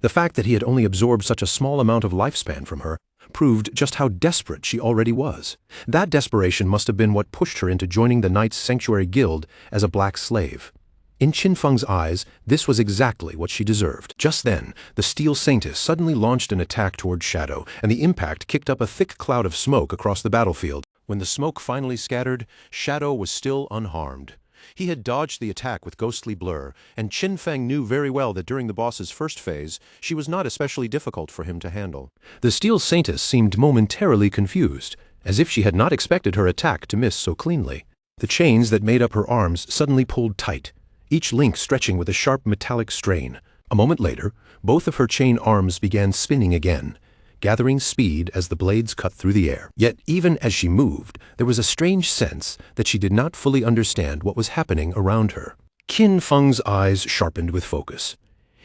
The fact that he had only absorbed such a small amount of lifespan from her proved just how desperate she already was. That desperation must have been what pushed her into joining the Knights Sanctuary Guild as a black slave. In Qin Feng's eyes, this was exactly what she deserved. Just then, the Steel Saintess suddenly launched an attack toward Shadow, and the impact kicked up a thick cloud of smoke across the battlefield. When the smoke finally scattered, Shadow was still unharmed. He had dodged the attack with ghostly blur, and Qin Feng knew very well that during the boss's first phase, she was not especially difficult for him to handle. The Steel Saintess seemed momentarily confused, as if she had not expected her attack to miss so cleanly. The chains that made up her arms suddenly pulled tight, each link stretching with a sharp metallic strain. A moment later, both of her chain arms began spinning again, gathering speed as the blades cut through the air. Yet even as she moved, there was a strange sense that she did not fully understand what was happening around her. Qin Feng's eyes sharpened with focus.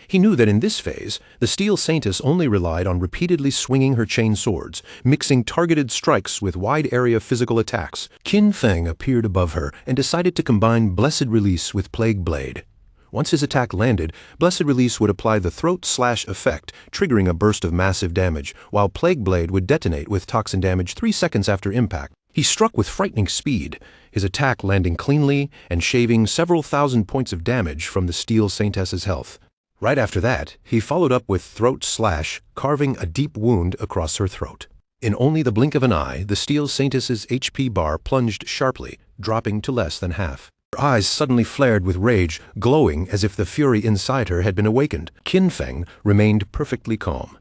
He knew that in this phase, the Steel Saintess only relied on repeatedly swinging her chain swords, mixing targeted strikes with wide-area physical attacks. Qin Feng appeared above her and decided to combine Blessed Release with Plague Blade. Once his attack landed, Blessed Release would apply the Throat Slash effect, triggering a burst of massive damage, while Plague Blade would detonate with toxin damage 3 seconds after impact. He struck with frightening speed, his attack landing cleanly and shaving several thousand points of damage from the Steel Saintess's health. Right after that, he followed up with Throat Slash, carving a deep wound across her throat. In only the blink of an eye, the Steel Saintess's HP bar plunged sharply, dropping to less than half. Her eyes suddenly flared with rage, glowing as if the fury inside her had been awakened. Qin Feng remained perfectly calm.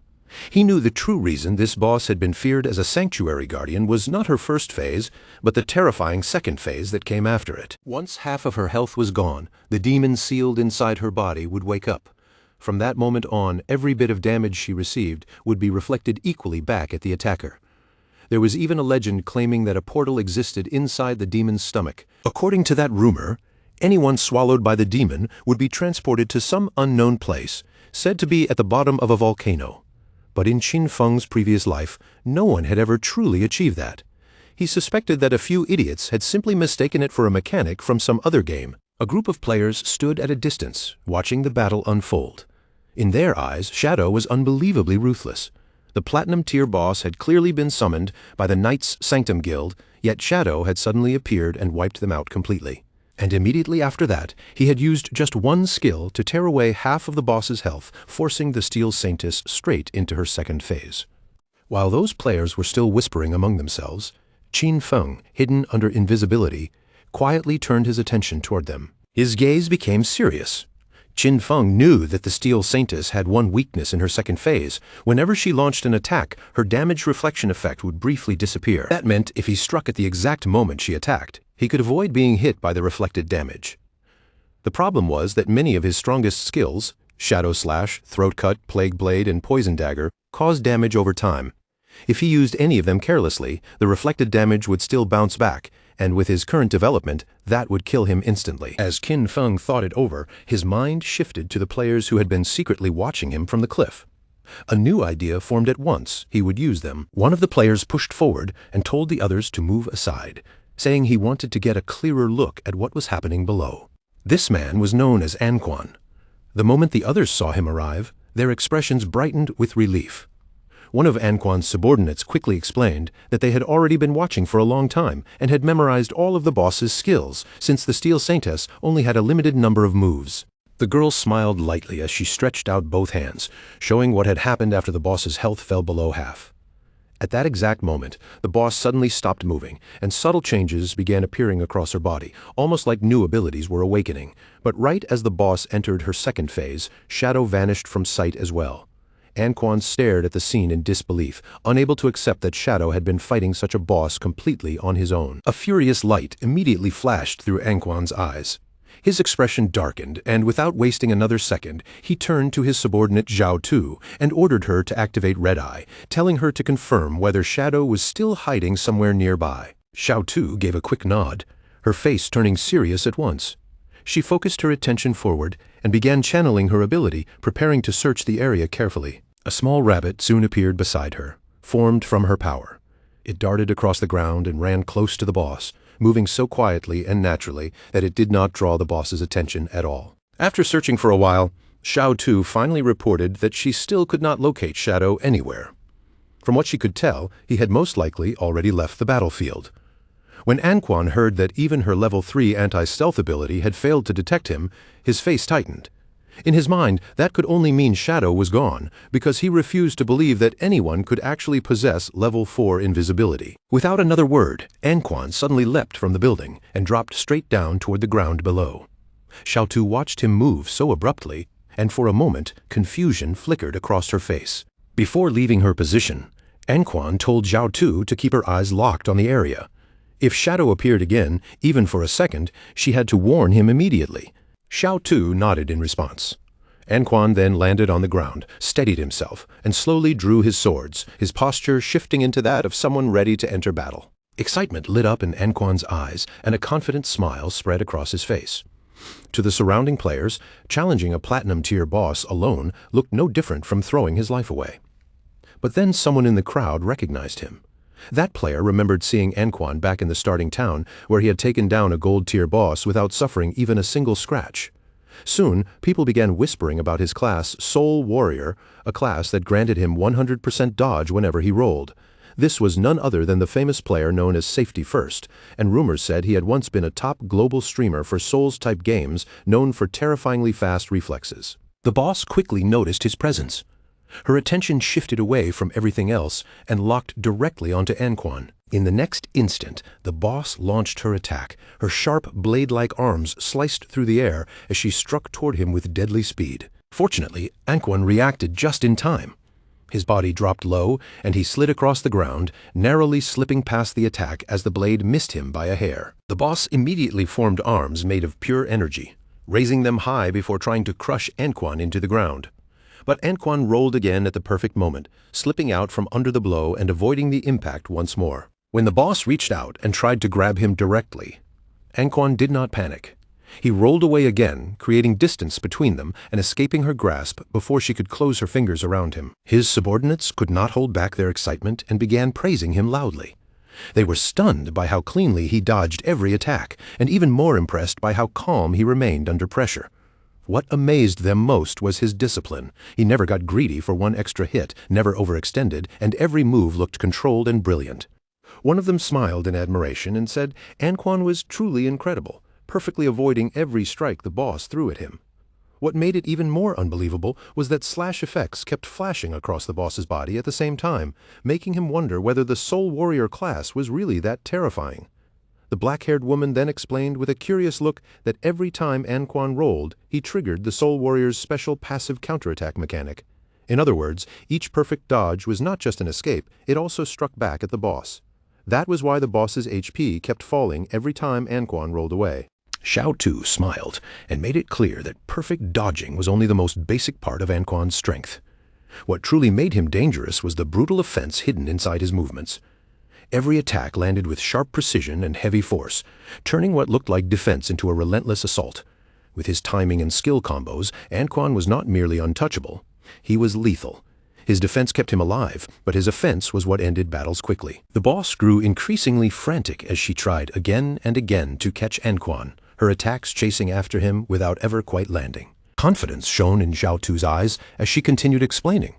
He knew the true reason this boss had been feared as a sanctuary guardian was not her first phase, but the terrifying second phase that came after it. Once half of her health was gone, the demon sealed inside her body would wake up. From that moment on, every bit of damage she received would be reflected equally back at the attacker. There was even a legend claiming that a portal existed inside the demon's stomach. According to that rumor, anyone swallowed by the demon would be transported to some unknown place, said to be at the bottom of a volcano. But in Qin Feng's previous life, no one had ever truly achieved that. He suspected that a few idiots had simply mistaken it for a mechanic from some other game. A group of players stood at a distance, watching the battle unfold. In their eyes, Shadow was unbelievably ruthless. The Platinum Tier boss had clearly been summoned by the Knights Sanctum Guild, yet Shadow had suddenly appeared and wiped them out completely. And immediately after that, he had used just one skill to tear away half of the boss's health, forcing the Steel Saintess straight into her second phase. While those players were still whispering among themselves, Qin Feng, hidden under invisibility, quietly turned his attention toward them. His gaze became serious. Qin Feng knew that the Steel Saintess had one weakness in her second phase. Whenever she launched an attack, her damage reflection effect would briefly disappear. That meant if he struck at the exact moment she attacked, he could avoid being hit by the reflected damage. The problem was that many of his strongest skills, Shadow Slash, Throat Cut, Plague Blade, and Poison Dagger, caused damage over time. If he used any of them carelessly, the reflected damage would still bounce back, and with his current development, that would kill him instantly. As Qin Feng thought it over, his mind shifted to the players who had been secretly watching him from the cliff. A new idea formed at once. He would use them. One of the players pushed forward and told the others to move aside, saying he wanted to get a clearer look at what was happening below. This man was known as Anquan. The moment the others saw him arrive, their expressions brightened with relief. One of Anquan's subordinates quickly explained that they had already been watching for a long time and had memorized all of the boss's skills, since the Steel Saintess only had a limited number of moves. The girl smiled lightly as she stretched out both hands, showing what had happened after the boss's health fell below half. At that exact moment, the boss suddenly stopped moving, and subtle changes began appearing across her body, almost like new abilities were awakening. But right as the boss entered her second phase, Shadow vanished from sight as well. Anquan stared at the scene in disbelief, unable to accept that Shadow had been fighting such a boss completely on his own. A furious light immediately flashed through Anquan's eyes. His expression darkened, and without wasting another second, he turned to his subordinate Zhao Tu and ordered her to activate Red Eye, telling her to confirm whether Shadow was still hiding somewhere nearby. Zhao Tu gave a quick nod, her face turning serious at once. She focused her attention forward and began channeling her ability, preparing to search the area carefully. A small rabbit soon appeared beside her, formed from her power. It darted across the ground and ran close to the boss, moving so quietly and naturally that it did not draw the boss's attention at all. After searching for a while, Zhao Tu finally reported that she still could not locate Shadow anywhere. From what she could tell, he had most likely already left the battlefield. When Anquan heard that even her level 3 anti-stealth ability had failed to detect him, his face tightened. In his mind, that could only mean Shadow was gone, because he refused to believe that anyone could actually possess level 4 invisibility. Without another word, Anquan suddenly leapt from the building and dropped straight down toward the ground below. Zhao Tu watched him move so abruptly, and for a moment, confusion flickered across her face. Before leaving her position, Anquan told Zhao Tu to keep her eyes locked on the area. If Shadow appeared again, even for a second, she had to warn him immediately. Zhao Tu nodded in response. Anquan then landed on the ground, steadied himself, and slowly drew his swords, his posture shifting into that of someone ready to enter battle. Excitement lit up in Anquan's eyes, and a confident smile spread across his face. To the surrounding players, challenging a Platinum Tier boss alone looked no different from throwing his life away. But then someone in the crowd recognized him. That player remembered seeing Anquan back in the starting town, where he had taken down a Gold Tier boss without suffering even a single scratch. Soon, people began whispering about his class, Soul Warrior, a class that granted him 100% dodge whenever he rolled. This was none other than the famous player known as Safety First, and rumors said he had once been a top global streamer for Souls-type games known for terrifyingly fast reflexes. The boss quickly noticed his presence. Her attention shifted away from everything else and locked directly onto Anquan. In the next instant, the boss launched her attack. Her sharp, blade-like arms sliced through the air as she struck toward him with deadly speed. Fortunately, Anquan reacted just in time. His body dropped low, and he slid across the ground, narrowly slipping past the attack as the blade missed him by a hair. The boss immediately formed arms made of pure energy, raising them high before trying to crush Anquan into the ground. But Anquan rolled again at the perfect moment, slipping out from under the blow and avoiding the impact once more. When the boss reached out and tried to grab him directly, Anquan did not panic. He rolled away again, creating distance between them and escaping her grasp before she could close her fingers around him. His subordinates could not hold back their excitement and began praising him loudly. They were stunned by how cleanly he dodged every attack, and even more impressed by how calm he remained under pressure. What amazed them most was his discipline. He never got greedy for one extra hit, never overextended, and every move looked controlled and brilliant. One of them smiled in admiration and said Anquan was truly incredible, perfectly avoiding every strike the boss threw at him. What made it even more unbelievable was that slash effects kept flashing across the boss's body at the same time, making him wonder whether the Soul Warrior class was really that terrifying. The black-haired woman then explained with a curious look that every time Anquan rolled, he triggered the Soul Warrior's special passive counterattack mechanic. In other words, each perfect dodge was not just an escape, it also struck back at the boss. That was why the boss's HP kept falling every time Anquan rolled away. Xiao Tu smiled and made it clear that perfect dodging was only the most basic part of Anquan's strength. What truly made him dangerous was the brutal offense hidden inside his movements. Every attack landed with sharp precision and heavy force, turning what looked like defense into a relentless assault. With his timing and skill combos, Anquan was not merely untouchable, he was lethal. His defense kept him alive, but his offense was what ended battles quickly. The boss grew increasingly frantic as she tried again and again to catch Anquan, her attacks chasing after him without ever quite landing. Confidence shone in Xiao Tu's eyes as she continued explaining.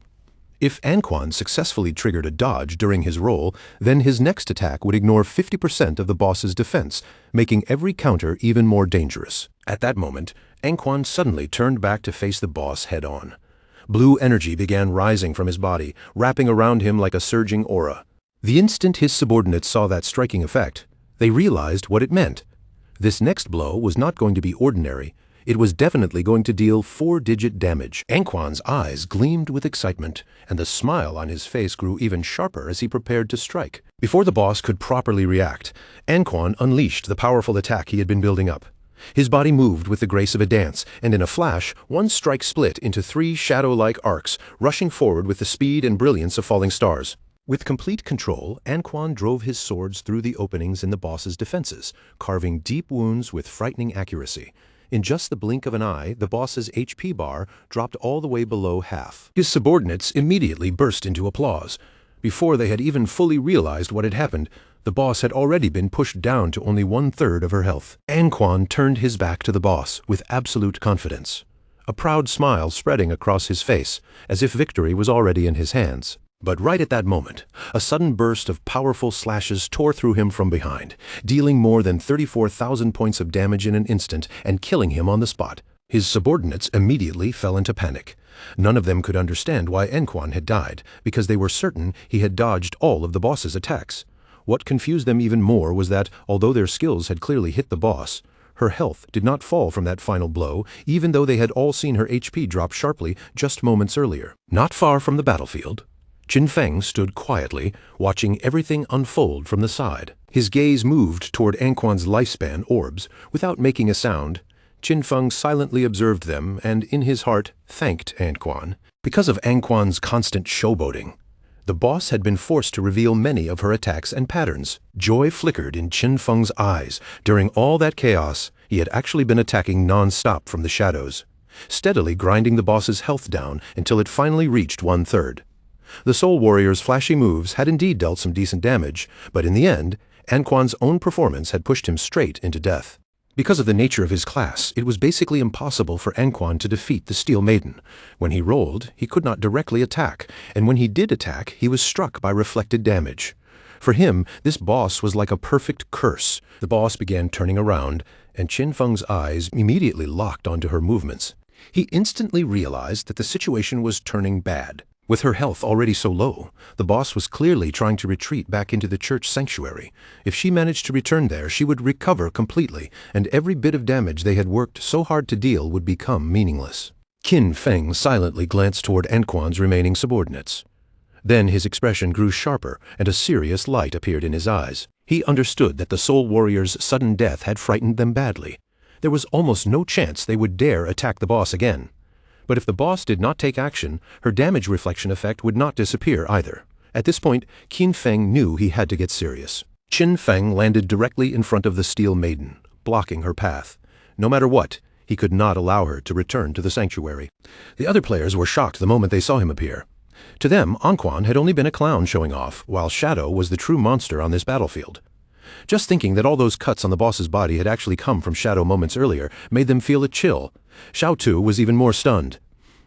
If Anquan successfully triggered a dodge during his roll, then his next attack would ignore 50% of the boss's defense, making every counter even more dangerous. At that moment, Anquan suddenly turned back to face the boss head-on. Blue energy began rising from his body, wrapping around him like a surging aura. The instant his subordinates saw that striking effect, they realized what it meant. This next blow was not going to be ordinary. It was definitely going to deal 4-digit damage. Anquan's eyes gleamed with excitement, and the smile on his face grew even sharper as he prepared to strike. Before the boss could properly react, Anquan unleashed the powerful attack he had been building up. His body moved with the grace of a dance, and in a flash, one strike split into 3 shadow-like arcs, rushing forward with the speed and brilliance of falling stars. With complete control, Anquan drove his swords through the openings in the boss's defenses, carving deep wounds with frightening accuracy. In just the blink of an eye, the boss's HP bar dropped all the way below half. His subordinates immediately burst into applause. Before they had even fully realized what had happened, the boss had already been pushed down to only 1/3 of her health. Anquan turned his back to the boss with absolute confidence, a proud smile spreading across his face, as if victory was already in his hands. But right at that moment, a sudden burst of powerful slashes tore through him from behind, dealing more than 34,000 points of damage in an instant and killing him on the spot. His subordinates immediately fell into panic. None of them could understand why Anquan had died, because they were certain he had dodged all of the boss's attacks. What confused them even more was that, although their skills had clearly hit the boss, her health did not fall from that final blow, even though they had all seen her HP drop sharply just moments earlier. Not far from the battlefield, Qin Feng stood quietly, watching everything unfold from the side. His gaze moved toward Anquan's lifespan orbs. Without making a sound, Qin Feng silently observed them and, in his heart, thanked Anquan. Because of Anquan's constant showboating, the boss had been forced to reveal many of her attacks and patterns. Joy flickered in Qin Feng's eyes. During all that chaos, he had actually been attacking non-stop from the shadows, steadily grinding the boss's health down until it finally reached 1/3. The Soul Warrior's flashy moves had indeed dealt some decent damage, but in the end, Anquan's own performance had pushed him straight into death. Because of the nature of his class, it was basically impossible for Anquan to defeat the Steel Maiden. When he rolled, he could not directly attack, and when he did attack, he was struck by reflected damage. For him, this boss was like a perfect curse. The boss began turning around, and Qin Feng's eyes immediately locked onto her movements. He instantly realized that the situation was turning bad. With her health already so low, the boss was clearly trying to retreat back into the church sanctuary. If she managed to return there, she would recover completely, and every bit of damage they had worked so hard to deal would become meaningless. Qin Feng silently glanced toward Anquan's remaining subordinates. Then his expression grew sharper, and a serious light appeared in his eyes. He understood that the Soul Warrior's sudden death had frightened them badly. There was almost no chance they would dare attack the boss again. But if the boss did not take action, her damage reflection effect would not disappear either. At this point, Qin Feng knew he had to get serious. Qin Feng landed directly in front of the Steel Maiden, blocking her path. No matter what, he could not allow her to return to the sanctuary. The other players were shocked the moment they saw him appear. To them, Anquan had only been a clown showing off, while Shadow was the true monster on this battlefield. Just thinking that all those cuts on the boss's body had actually come from Shadow moments earlier made them feel a chill. Xiao Tu was even more stunned.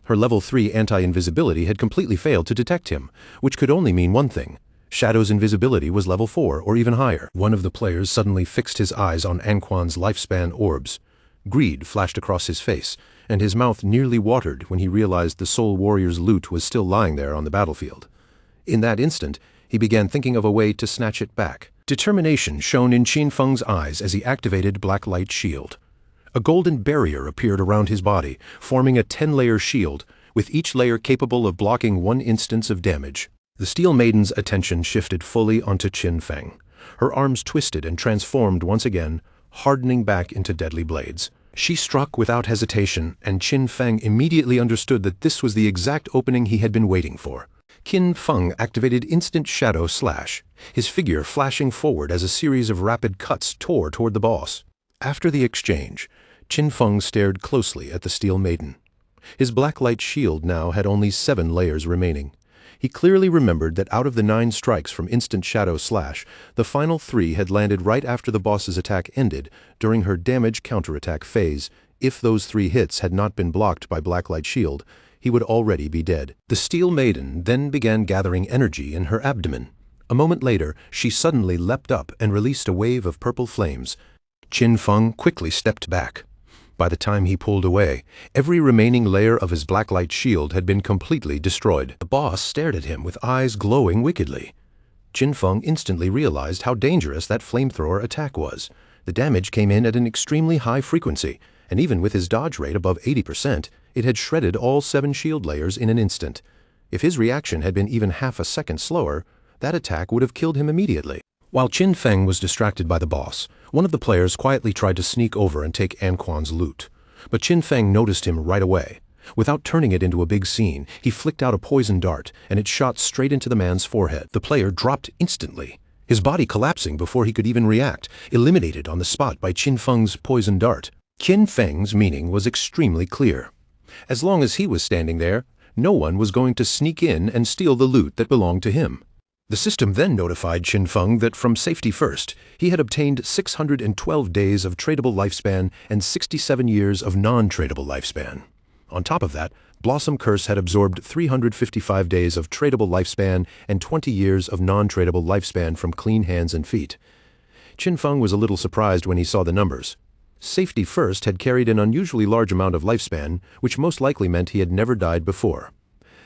Her level 3 anti-invisibility had completely failed to detect him, which could only mean one thing. Shadow's invisibility was level 4 or even higher. One of the players suddenly fixed his eyes on Anquan's lifespan orbs. Greed flashed across his face, and his mouth nearly watered when he realized the Soul Warrior's loot was still lying there on the battlefield. In that instant, he began thinking of a way to snatch it back. Determination shone in Qin Feng's eyes as he activated Black Light Shield. A golden barrier appeared around his body, forming a 10-layer shield, with each layer capable of blocking 1 instance of damage. The Steel Maiden's attention shifted fully onto Qin Feng. Her arms twisted and transformed once again, hardening back into deadly blades. She struck without hesitation, and Qin Feng immediately understood that this was the exact opening he had been waiting for. Qin Feng activated Instant Shadow Slash, his figure flashing forward as a series of rapid cuts tore toward the boss. After the exchange, Qin Feng stared closely at the Steel Maiden. His Black Light Shield now had only 7 layers remaining. He clearly remembered that out of the 9 strikes from Instant Shadow Slash, the final 3 had landed right after the boss's attack ended, during her damage counterattack phase. If those 3 hits had not been blocked by Black Light Shield, he would already be dead. The Steel Maiden then began gathering energy in her abdomen. A moment later, she suddenly leapt up and released a wave of purple flames. Qin Feng quickly stepped back. By the time he pulled away, every remaining layer of his Black Light Shield had been completely destroyed. The boss stared at him with eyes glowing wickedly. Qin Feng instantly realized how dangerous that flamethrower attack was. The damage came in at an extremely high frequency, and even with his dodge rate above 80%, it had shredded all 7 shield layers in an instant. If his reaction had been even half a second slower, that attack would have killed him immediately. While Qin Feng was distracted by the boss, one of the players quietly tried to sneak over and take Anquan's loot. But Qin Feng noticed him right away. Without turning it into a big scene, he flicked out a poison dart, and it shot straight into the man's forehead. The player dropped instantly, his body collapsing before he could even react, eliminated on the spot by Qin Feng's poison dart. Qin Feng's meaning was extremely clear. As long as he was standing there, no one was going to sneak in and steal the loot that belonged to him. The system then notified Qin Feng that from safety first, he had obtained 612 days of tradable lifespan and 67 years of non-tradable lifespan. On top of that, Blossom Curse had absorbed 355 days of tradable lifespan and 20 years of non-tradable lifespan from clean hands and feet. Qin Feng was a little surprised when he saw the numbers. Safety first had carried an unusually large amount of lifespan, which most likely meant he had never died before.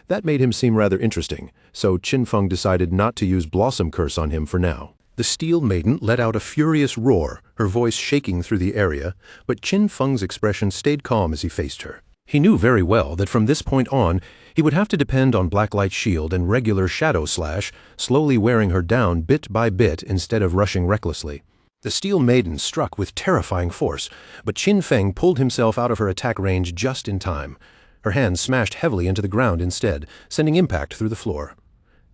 That made him seem rather interesting, so Qin Feng decided not to use Blossom Curse on him for now. The Steel Maiden let out a furious roar, her voice shaking through the area, but Qin Feng's expression stayed calm as he faced her. He knew very well that from this point on, he would have to depend on Black Light Shield and regular Shadow Slash, slowly wearing her down bit by bit instead of rushing recklessly. The Steel Maiden struck with terrifying force, but Qin Feng pulled himself out of her attack range just in time. Her hands smashed heavily into the ground instead, sending impact through the floor.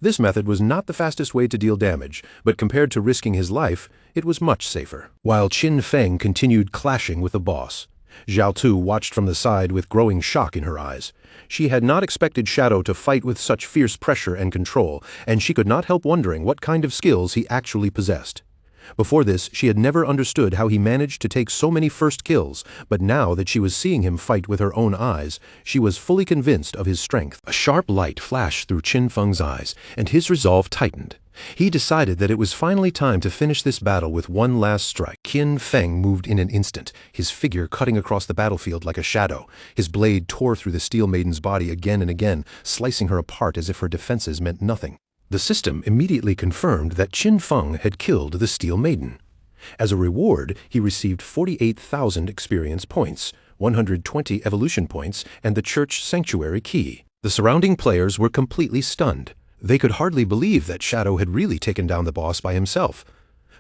This method was not the fastest way to deal damage, but compared to risking his life, it was much safer. While Qin Feng continued clashing with the boss, Xiao Tu watched from the side with growing shock in her eyes. She had not expected Shadow to fight with such fierce pressure and control, and she could not help wondering what kind of skills he actually possessed. Before this, she had never understood how he managed to take so many first kills, but now that she was seeing him fight with her own eyes, she was fully convinced of his strength. A sharp light flashed through Qin Feng's eyes, and his resolve tightened. He decided that it was finally time to finish this battle with one last strike. Qin Feng moved in an instant, his figure cutting across the battlefield like a shadow. His blade tore through the Steel Maiden's body again and again, slicing her apart as if her defenses meant nothing. The system immediately confirmed that Qin Feng had killed the Steel Maiden. As a reward, he received 48,000 experience points, 120 evolution points, and the Church Sanctuary key. The surrounding players were completely stunned. They could hardly believe that Shadow had really taken down the boss by himself.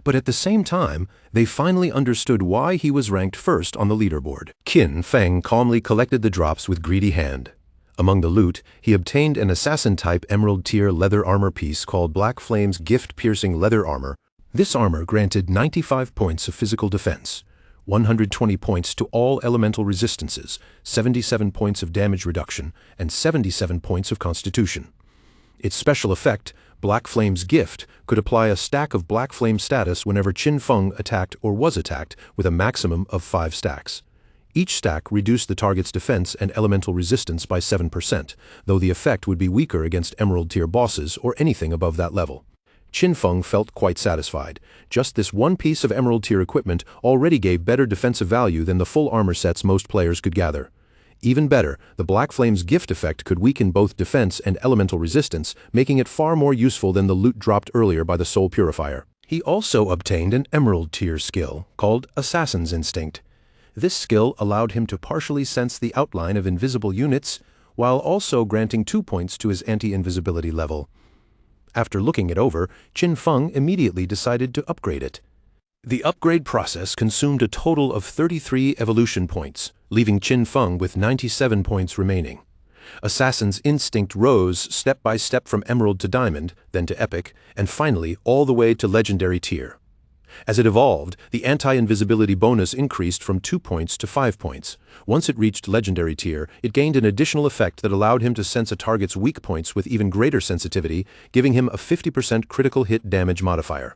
but at the same time, they finally understood why he was ranked first on the leaderboard. Qin Feng calmly collected the drops with greedy hand. Among the loot, he obtained an assassin-type emerald-tier leather armor piece called Black Flame's gift-piercing leather armor. This armor granted 95 points of physical defense, 120 points to all elemental resistances, 77 points of damage reduction, and 77 points of constitution. Its special effect, Black Flame's gift, could apply a stack of Black Flame status whenever Qin Feng attacked or was attacked with a maximum of 5 stacks. Each stack reduced the target's defense and elemental resistance by 7%, though the effect would be weaker against Emerald-tier bosses or anything above that level. Qin Feng felt quite satisfied. Just this one piece of Emerald-tier equipment already gave better defensive value than the full armor sets most players could gather. Even better, the Black Flame's gift effect could weaken both defense and elemental resistance, making it far more useful than the loot dropped earlier by the Soul Purifier. He also obtained an Emerald-tier skill called Assassin's Instinct. This skill allowed him to partially sense the outline of invisible units, while also granting 2 points to his anti-invisibility level. After looking it over, Qin Feng immediately decided to upgrade it. The upgrade process consumed a total of 33 evolution points, leaving Qin Feng with 97 points remaining. Assassin's Instinct rose step by step from Emerald to Diamond, then to Epic, and finally all the way to Legendary tier. As it evolved, the anti-invisibility bonus increased from 2 points to 5 points. Once it reached Legendary tier, it gained an additional effect that allowed him to sense a target's weak points with even greater sensitivity, giving him a 50% critical hit damage modifier.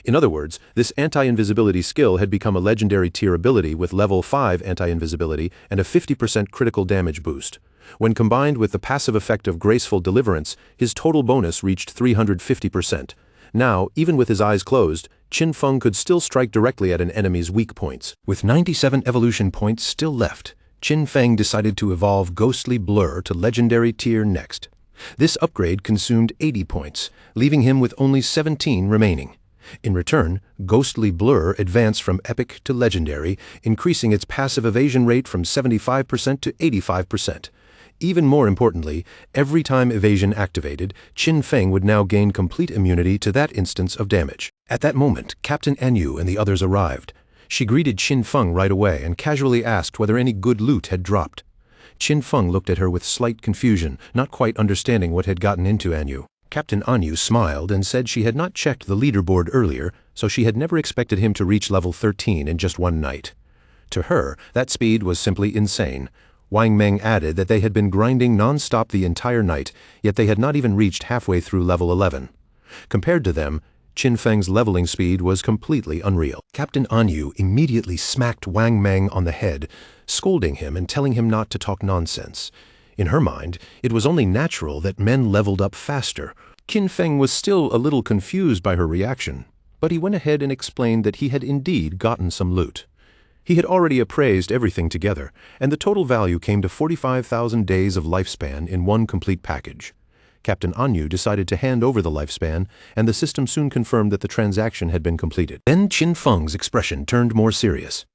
In other words, this anti-invisibility skill had become a Legendary tier ability with level 5 anti-invisibility and a 50% critical damage boost. When combined with the passive effect of Graceful Deliverance, his total bonus reached 350%. Now, even with his eyes closed, Qin Feng could still strike directly at an enemy's weak points. With 97 evolution points still left, Qin Feng decided to evolve Ghostly Blur to Legendary tier next. This upgrade consumed 80 points, leaving him with only 17 remaining. In return, Ghostly Blur advanced from Epic to Legendary, increasing its passive evasion rate from 75% to 85%. Even more importantly, every time evasion activated, Qin Feng would now gain complete immunity to that instance of damage. At that moment, Captain Anyu and the others arrived. She greeted Qin Feng right away and casually asked whether any good loot had dropped. Qin Feng looked at her with slight confusion, not quite understanding what had gotten into Anyu. Captain Anyu smiled and said she had not checked the leaderboard earlier, so she had never expected him to reach level 13 in just one night. To her, that speed was simply insane. Wang Meng added that they had been grinding non-stop the entire night, yet they had not even reached halfway through level 11. Compared to them, Qin Feng's leveling speed was completely unreal. Captain Anyu immediately smacked Wang Meng on the head, scolding him and telling him not to talk nonsense. In her mind, it was only natural that men leveled up faster. Qin Feng was still a little confused by her reaction, but he went ahead and explained that he had indeed gotten some loot. He had already appraised everything together, and the total value came to 45,000 days of lifespan in one complete package. Captain Anyu decided to hand over the lifespan, and the system soon confirmed that the transaction had been completed. Then Qin Feng's expression turned more serious.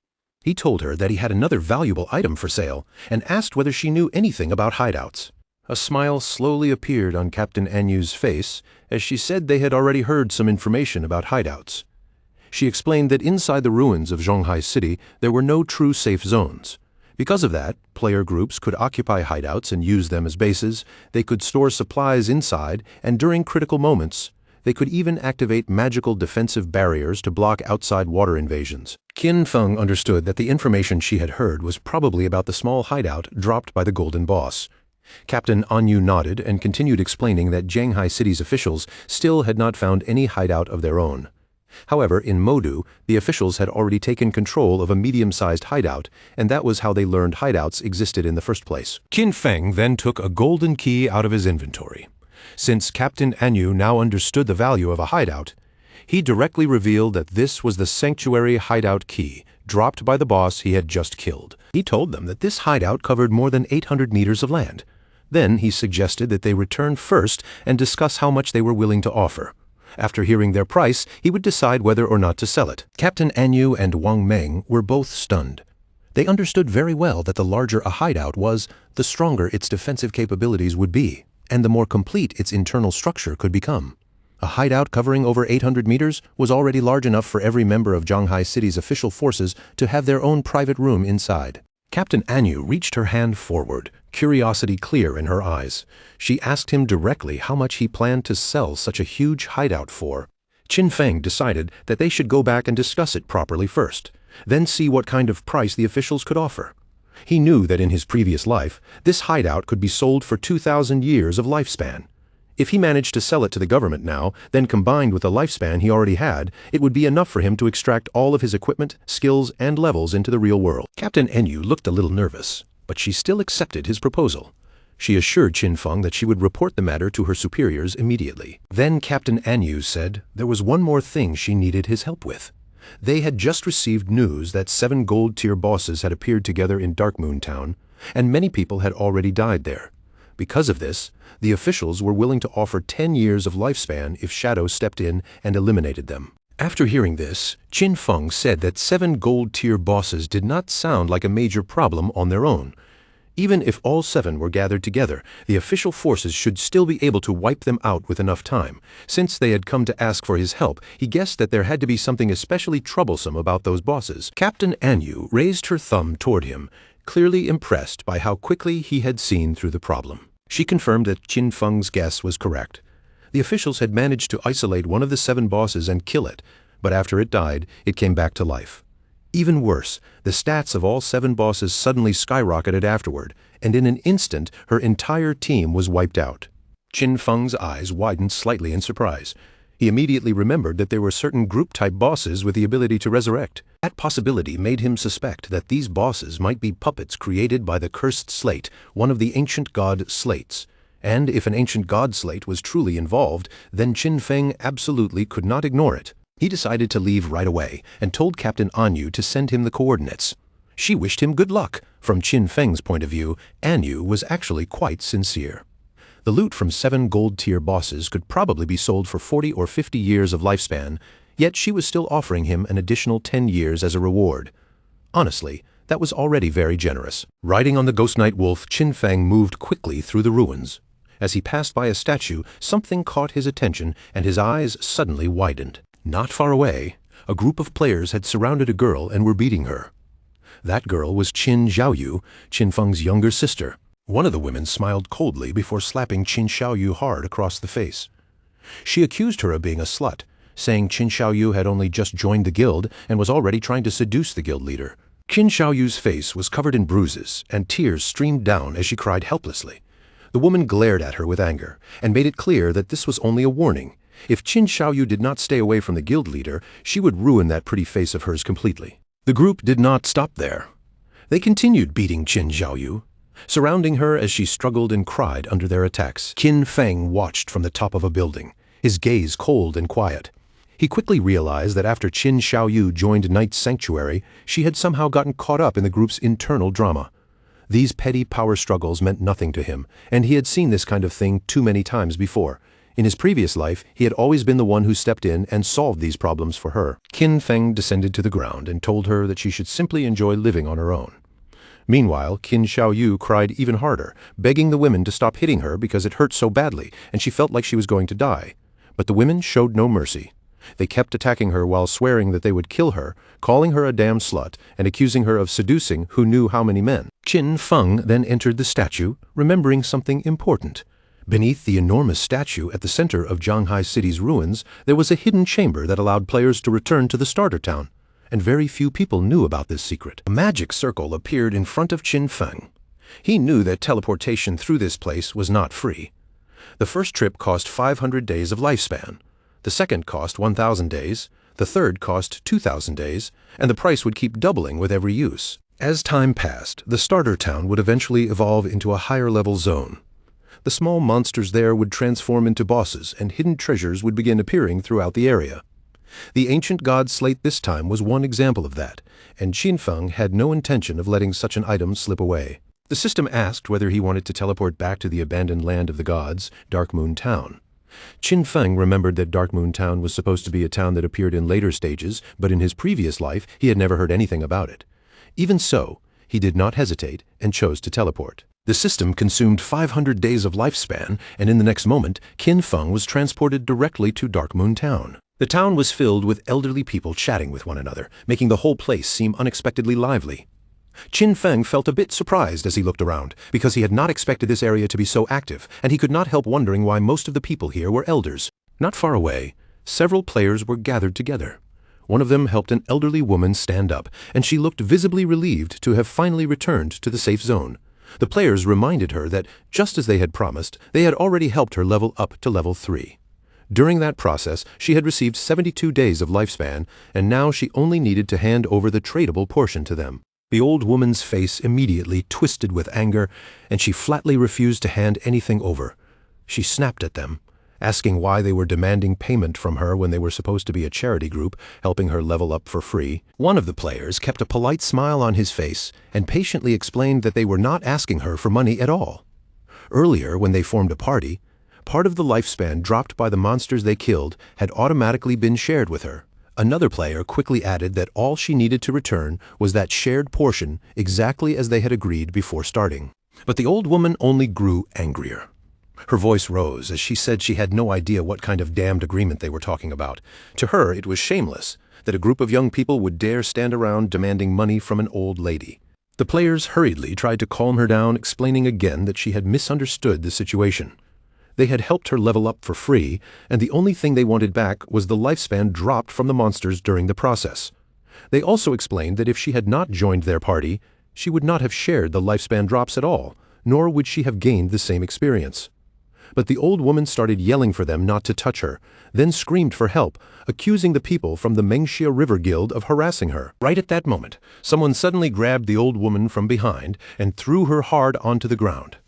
He told her that he had another valuable item for sale, and asked whether she knew anything about hideouts. A smile slowly appeared on Captain Anyu's face as she said they had already heard some information about hideouts. She explained that inside the ruins of Zhonghai City there were no true safe zones. Because of that, player groups could occupy hideouts and use them as bases, they could store supplies inside, and during critical moments, they could even activate magical defensive barriers to block outside water invasions. Qin Feng understood that the information she had heard was probably about the small hideout dropped by the Golden Boss. Captain Anyu nodded and continued explaining that Zhonghai City's officials still had not found any hideout of their own. However, in Modu, the officials had already taken control of a medium-sized hideout, and that was how they learned hideouts existed in the first place. Qin Feng then took a golden key out of his inventory. Since Captain Anyu now understood the value of a hideout, he directly revealed that this was the Sanctuary Hideout Key, dropped by the boss he had just killed. He told them that this hideout covered more than 800 meters of land. Then he suggested that they return first and discuss how much they were willing to offer. After hearing their price, he would decide whether or not to sell it. Captain Anyu and Wang Meng were both stunned. They understood very well that the larger a hideout was, the stronger its defensive capabilities would be, and the more complete its internal structure could become. A hideout covering over 800 meters was already large enough for every member of Zhanghai City's official forces to have their own private room inside. Captain Anyu reached her hand forward, curiosity clear in her eyes. She asked him directly how much he planned to sell such a huge hideout for. Qin Feng decided that they should go back and discuss it properly first, then see what kind of price the officials could offer. He knew that in his previous life, this hideout could be sold for 2,000 years of lifespan. If he managed to sell it to the government now, then combined with the lifespan he already had, it would be enough for him to extract all of his equipment, skills, and levels into the real world. Captain Enyu looked a little nervous, but she still accepted his proposal. She assured Qin Feng that she would report the matter to her superiors immediately. Then Captain Anyu said there was one more thing she needed his help with. They had just received news that 7 gold-tier bosses had appeared together in Darkmoon Town, and many people had already died there. Because of this, the officials were willing to offer 10 years of lifespan if Shadow stepped in and eliminated them. After hearing this, Qin Feng said that 7 gold-tier bosses did not sound like a major problem on their own. Even if all 7 were gathered together, the official forces should still be able to wipe them out with enough time. Since they had come to ask for his help, he guessed that there had to be something especially troublesome about those bosses. Captain Anyu raised her thumb toward him, clearly impressed by how quickly he had seen through the problem. She confirmed that Qin Feng's guess was correct. The officials had managed to isolate one of the 7 bosses and kill it, but after it died, it came back to life. Even worse, the stats of all 7 bosses suddenly skyrocketed afterward, and in an instant her entire team was wiped out. Qin Feng's eyes widened slightly in surprise. He immediately remembered that there were certain group-type bosses with the ability to resurrect. That possibility made him suspect that these bosses might be puppets created by the Cursed Slate, one of the ancient god slates. And if an ancient god slate was truly involved, then Qin Feng absolutely could not ignore it. He decided to leave right away and told Captain Anyu to send him the coordinates. She wished him good luck. From Qin Feng's point of view, Anyu was actually quite sincere. The loot from 7 gold-tier bosses could probably be sold for 40 or 50 years of lifespan, yet she was still offering him an additional 10 years as a reward. Honestly, that was already very generous. Riding on the Ghost Knight Wolf, Qin Feng moved quickly through the ruins. As he passed by a statue, something caught his attention and his eyes suddenly widened. Not far away, a group of players had surrounded a girl and were beating her. That girl was Qin Xiaoyu, Qin Feng's younger sister. One of the women smiled coldly before slapping Qin Xiaoyu hard across the face. She accused her of being a slut, saying Qin Xiaoyu had only just joined the guild and was already trying to seduce the guild leader. Qin Xiaoyu's face was covered in bruises, and tears streamed down as she cried helplessly. The woman glared at her with anger, and made it clear that this was only a warning. If Qin Xiaoyu did not stay away from the guild leader, she would ruin that pretty face of hers completely. The group did not stop there. They continued beating Qin Xiaoyu, surrounding her as she struggled and cried under their attacks. Qin Feng watched from the top of a building, his gaze cold and quiet. He quickly realized that after Qin Xiaoyu joined Knight's Sanctuary, she had somehow gotten caught up in the group's internal drama. These petty power struggles meant nothing to him, and he had seen this kind of thing too many times before. In his previous life, he had always been the one who stepped in and solved these problems for her. Qin Feng descended to the ground and told her that she should simply enjoy living on her own. Meanwhile, Qin Xiaoyu cried even harder, begging the women to stop hitting her because it hurt so badly and she felt like she was going to die. But the women showed no mercy. They kept attacking her while swearing that they would kill her, calling her a damn slut, and accusing her of seducing who knew how many men. Qin Feng then entered the statue, remembering something important. Beneath the enormous statue at the center of Zhanghai City's ruins, there was a hidden chamber that allowed players to return to the starter town, and very few people knew about this secret. A magic circle appeared in front of Qin Feng. He knew that teleportation through this place was not free. The first trip cost 500 days of lifespan, the second cost 1,000 days, the third cost 2,000 days, and the price would keep doubling with every use. As time passed, the starter town would eventually evolve into a higher-level zone. The small monsters there would transform into bosses, and hidden treasures would begin appearing throughout the area. The ancient god slate this time was one example of that, and Qin Feng had no intention of letting such an item slip away. The system asked whether he wanted to teleport back to the abandoned land of the gods, Darkmoon Town. Qin Feng remembered that Darkmoon Town was supposed to be a town that appeared in later stages, but in his previous life he had never heard anything about it. Even so, he did not hesitate and chose to teleport. The system consumed 500 days of lifespan, and in the next moment, Qin Feng was transported directly to Darkmoon Town. The town was filled with elderly people chatting with one another, making the whole place seem unexpectedly lively. Qin Feng felt a bit surprised as he looked around, because he had not expected this area to be so active, and he could not help wondering why most of the people here were elders. Not far away, several players were gathered together. One of them helped an elderly woman stand up, and she looked visibly relieved to have finally returned to the safe zone. The players reminded her that, just as they had promised, they had already helped her level up to level 3. During that process, she had received 72 days of lifespan, and now she only needed to hand over the tradable portion to them. The old woman's face immediately twisted with anger, and she flatly refused to hand anything over. She snapped at them, asking why they were demanding payment from her when they were supposed to be a charity group, helping her level up for free. One of the players kept a polite smile on his face and patiently explained that they were not asking her for money at all. Earlier, when they formed a party, part of the lifespan dropped by the monsters they killed had automatically been shared with her. Another player quickly added that all she needed to return was that shared portion exactly as they had agreed before starting. But the old woman only grew angrier. Her voice rose as she said she had no idea what kind of damned agreement they were talking about. To her, it was shameless that a group of young people would dare stand around demanding money from an old lady. The players hurriedly tried to calm her down, explaining again that she had misunderstood the situation. They had helped her level up for free, and the only thing they wanted back was the lifespan dropped from the monsters during the process. They also explained that if she had not joined their party, she would not have shared the lifespan drops at all, nor would she have gained the same experience. But the old woman started yelling for them not to touch her, then screamed for help, accusing the people from the Mengxia River Guild of harassing her. Right at that moment, someone suddenly grabbed the old woman from behind and threw her hard onto the ground.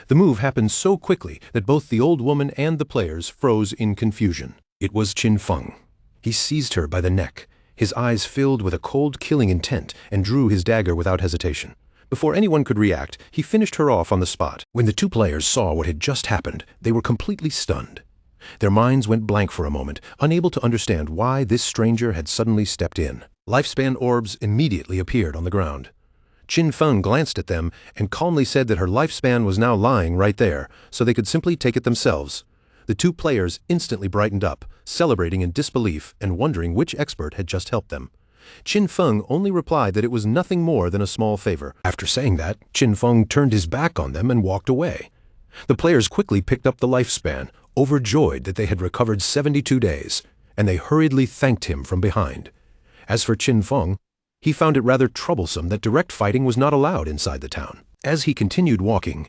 The move happened so quickly that both the old woman and the players froze in confusion. It was Qin Feng. He seized her by the neck, his eyes filled with a cold killing intent, and drew his dagger without hesitation. Before anyone could react, he finished her off on the spot. When the two players saw what had just happened, they were completely stunned. Their minds went blank for a moment, unable to understand why this stranger had suddenly stepped in. Lifespan orbs immediately appeared on the ground. Qin Feng glanced at them and calmly said that her lifespan was now lying right there, so they could simply take it themselves. The two players instantly brightened up, celebrating in disbelief and wondering which expert had just helped them. Qin Feng only replied that it was nothing more than a small favor. After saying that, Qin Feng turned his back on them and walked away. The players quickly picked up the lifespan, overjoyed that they had recovered 72 days, and they hurriedly thanked him from behind. As for Qin Feng, he found it rather troublesome that direct fighting was not allowed inside the town. As he continued walking,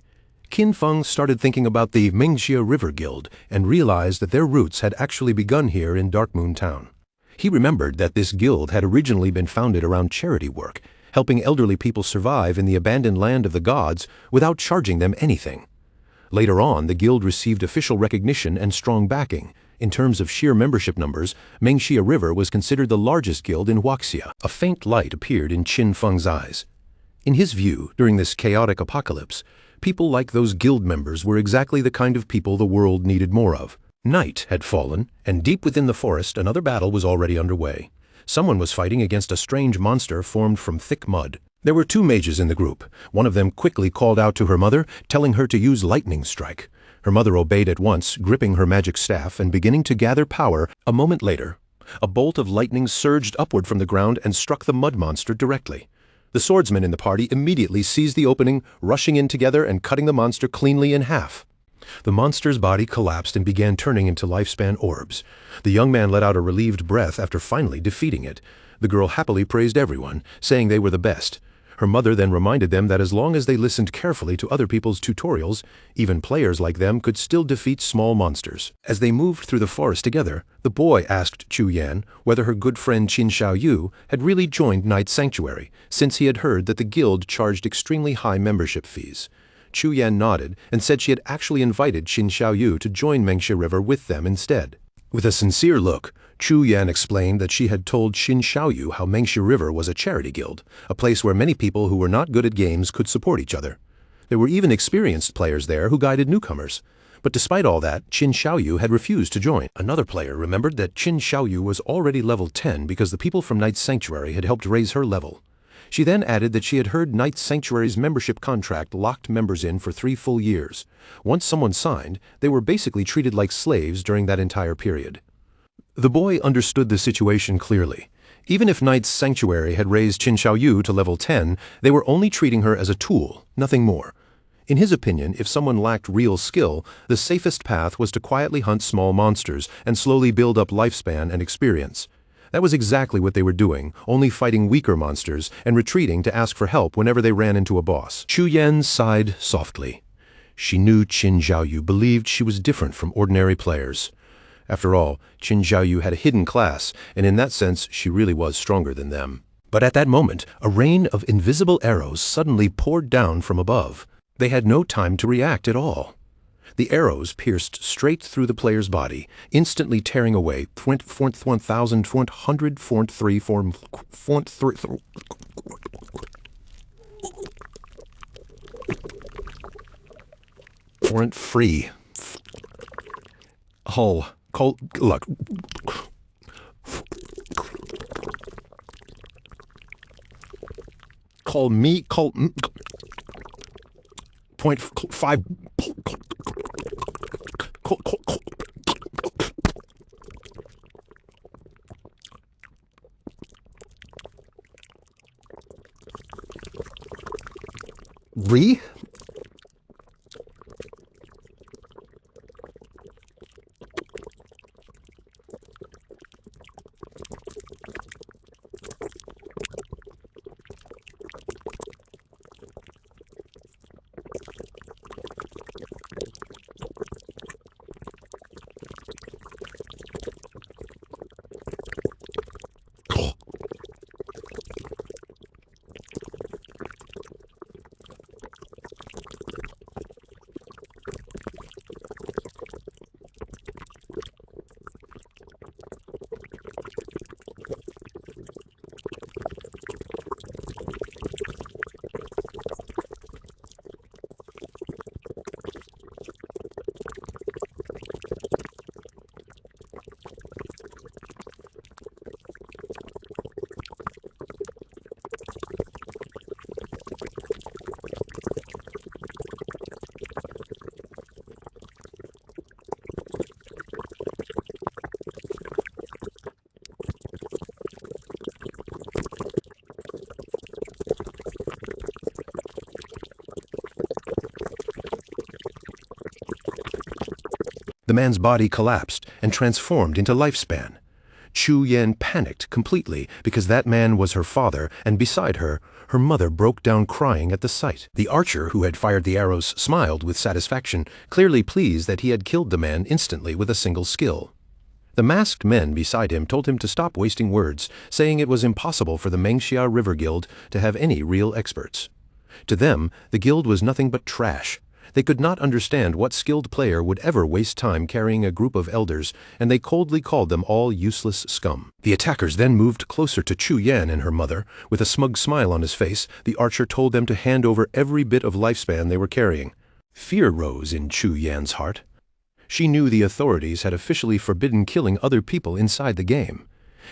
Qin Feng started thinking about the Mengxia River Guild and realized that their roots had actually begun here in Darkmoon Town. He remembered that this guild had originally been founded around charity work, helping elderly people survive in the abandoned land of the gods without charging them anything. Later on, the guild received official recognition and strong backing. In terms of sheer membership numbers, Mengxia River was considered the largest guild in Huaxia. A faint light appeared in Qin Feng's eyes. In his view, during this chaotic apocalypse, people like those guild members were exactly the kind of people the world needed more of. Night had fallen, and deep within the forest another battle was already underway. Someone was fighting against a strange monster formed from thick mud. There were two mages in the group. One of them quickly called out to her mother, telling her to use Lightning Strike. Her mother obeyed at once, gripping her magic staff and beginning to gather power. A moment later, a bolt of lightning surged upward from the ground and struck the mud monster directly. The swordsmen in the party immediately seized the opening, rushing in together and cutting the monster cleanly in half. The monster's body collapsed and began turning into lifespan orbs. The young man let out a relieved breath after finally defeating it. The girl happily praised everyone, saying they were the best. Her mother then reminded them that as long as they listened carefully to other people's tutorials, even players like them could still defeat small monsters. As they moved through the forest together, the boy asked Chu Yan whether her good friend Qin Xiaoyu had really joined Night Sanctuary, since he had heard that the guild charged extremely high membership fees. Chu Yan nodded and said she had actually invited Qin Xiaoyu to join Mengxia River with them instead. With a sincere look, Chu Yan explained that she had told Qin Xiaoyu how Mengxia River was a charity guild, a place where many people who were not good at games could support each other. There were even experienced players there who guided newcomers. But despite all that, Qin Xiaoyu had refused to join. Another player remembered that Qin Xiaoyu was already level 10 because the people from Night Sanctuary had helped raise her level. She then added that she had heard Knight's Sanctuary's membership contract locked members in for 3 full years. Once someone signed, they were basically treated like slaves during that entire period. The boy understood the situation clearly. Even if Knight's Sanctuary had raised Qin Xiaoyu to level 10, they were only treating her as a tool, nothing more. In his opinion, if someone lacked real skill, the safest path was to quietly hunt small monsters and slowly build up lifespan and experience. That was exactly what they were doing, only fighting weaker monsters and retreating to ask for help whenever they ran into a boss. Chu Yan sighed softly. She knew Qin Xiaoyu believed she was different from ordinary players. After all, Qin Xiaoyu had a hidden class, and in that sense she really was stronger than them. But at that moment, a rain of invisible arrows suddenly poured down from above. They had no time to react at all. The arrows pierced straight through the player's body, instantly tearing away 1,000, 100, 3, 4, 3. Warrant free. Hull. Call. Look. Call me. Call. .5. Re? The man's body collapsed and transformed into lifespan. Chu Yan panicked completely because that man was her father, and beside her, her mother broke down crying at the sight. The archer who had fired the arrows smiled with satisfaction, clearly pleased that he had killed the man instantly with a single skill. The masked men beside him told him to stop wasting words, saying it was impossible for the Mengxia River Guild to have any real experts. To them, the guild was nothing but trash. They could not understand what skilled player would ever waste time carrying a group of elders, and they coldly called them all useless scum. The attackers then moved closer to Chu Yan and her mother. With a smug smile on his face, the archer told them to hand over every bit of lifespan they were carrying. Fear rose in Chu Yan's heart. She knew the authorities had officially forbidden killing other people inside the game,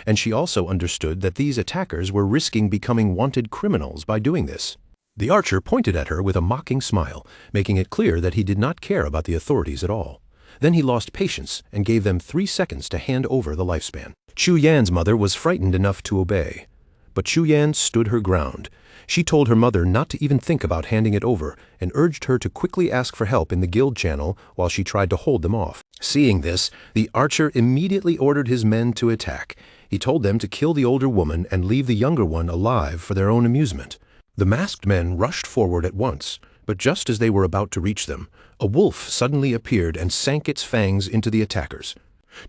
and she also understood that these attackers were risking becoming wanted criminals by doing this. The archer pointed at her with a mocking smile, making it clear that he did not care about the authorities at all. Then he lost patience and gave them 3 seconds to hand over the lifespan. Chu Yan's mother was frightened enough to obey, but Chu Yan stood her ground. She told her mother not to even think about handing it over and urged her to quickly ask for help in the guild channel while she tried to hold them off. Seeing this, the archer immediately ordered his men to attack. He told them to kill the older woman and leave the younger one alive for their own amusement. The masked men rushed forward at once, but just as they were about to reach them, a wolf suddenly appeared and sank its fangs into the attackers.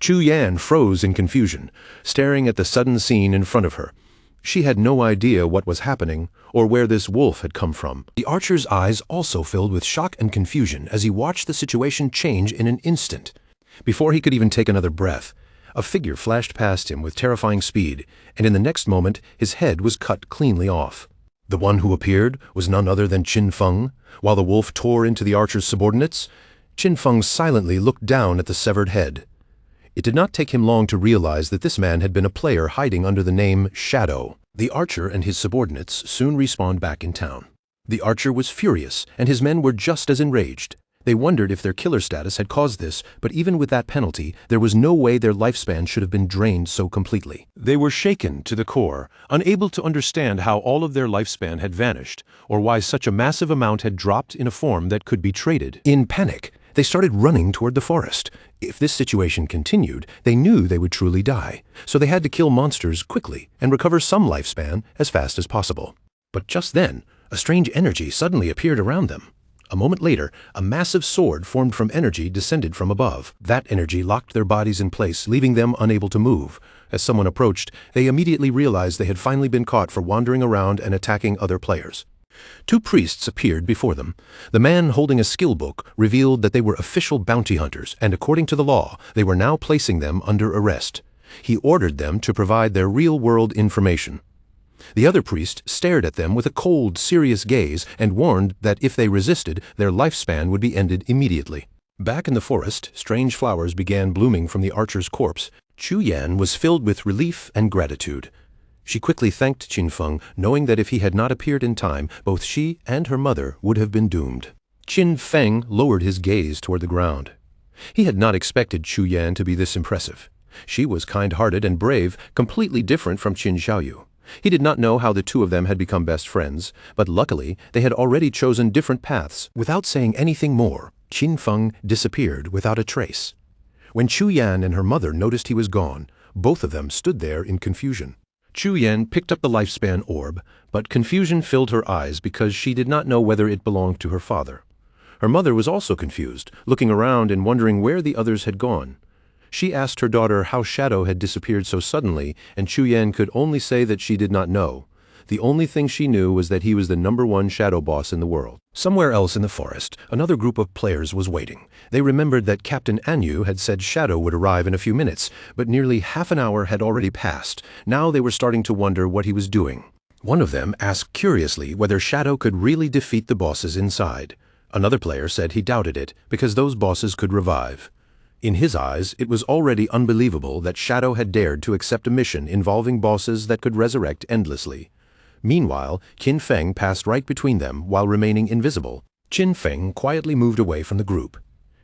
Chu Yan froze in confusion, staring at the sudden scene in front of her. She had no idea what was happening or where this wolf had come from. The archer's eyes also filled with shock and confusion as he watched the situation change in an instant. Before he could even take another breath, a figure flashed past him with terrifying speed, and in the next moment his head was cut cleanly off. The one who appeared was none other than Qin Feng. While the wolf tore into the archer's subordinates, Qin Feng silently looked down at the severed head. It did not take him long to realize that this man had been a player hiding under the name Shadow. The archer and his subordinates soon respawned back in town. The archer was furious, and his men were just as enraged. They wondered if their killer status had caused this, but even with that penalty, there was no way their lifespan should have been drained so completely. They were shaken to the core, unable to understand how all of their lifespan had vanished, or why such a massive amount had dropped in a form that could be traded. In panic, they started running toward the forest. If this situation continued, they knew they would truly die, so they had to kill monsters quickly and recover some lifespan as fast as possible. But just then, a strange energy suddenly appeared around them. A moment later, a massive sword formed from energy descended from above. That energy locked their bodies in place, leaving them unable to move. As someone approached, they immediately realized they had finally been caught for wandering around and attacking other players. Two priests appeared before them. The man holding a skill book revealed that they were official bounty hunters, and according to the law, they were now placing them under arrest. He ordered them to provide their real-world information. The other priest stared at them with a cold, serious gaze and warned that if they resisted, their lifespan would be ended immediately. Back in the forest, strange flowers began blooming from the archer's corpse. Chu Yan was filled with relief and gratitude. She quickly thanked Qin Feng, knowing that if he had not appeared in time, both she and her mother would have been doomed. Qin Feng lowered his gaze toward the ground. He had not expected Chu Yan to be this impressive. She was kind-hearted and brave, completely different from Qin Xiaoyu. He did not know how the two of them had become best friends, but luckily they had already chosen different paths. Without saying anything more, Qin Feng disappeared without a trace. When Chu Yan and her mother noticed he was gone, both of them stood there in confusion. Chu Yan picked up the lifespan orb, but confusion filled her eyes because she did not know whether it belonged to her father. Her mother was also confused, looking around and wondering where the others had gone. She asked her daughter how Shadow had disappeared so suddenly, and Chu Yan could only say that she did not know. The only thing she knew was that he was the #1 shadow boss in the world. Somewhere else in the forest, another group of players was waiting. They remembered that Captain Anyu had said Shadow would arrive in a few minutes, but nearly half an hour had already passed. Now they were starting to wonder what he was doing. One of them asked curiously whether Shadow could really defeat the bosses inside. Another player said he doubted it, because those bosses could revive. In his eyes, it was already unbelievable that Shadow had dared to accept a mission involving bosses that could resurrect endlessly. Meanwhile, Qin Feng passed right between them while remaining invisible. Qin Feng quietly moved away from the group.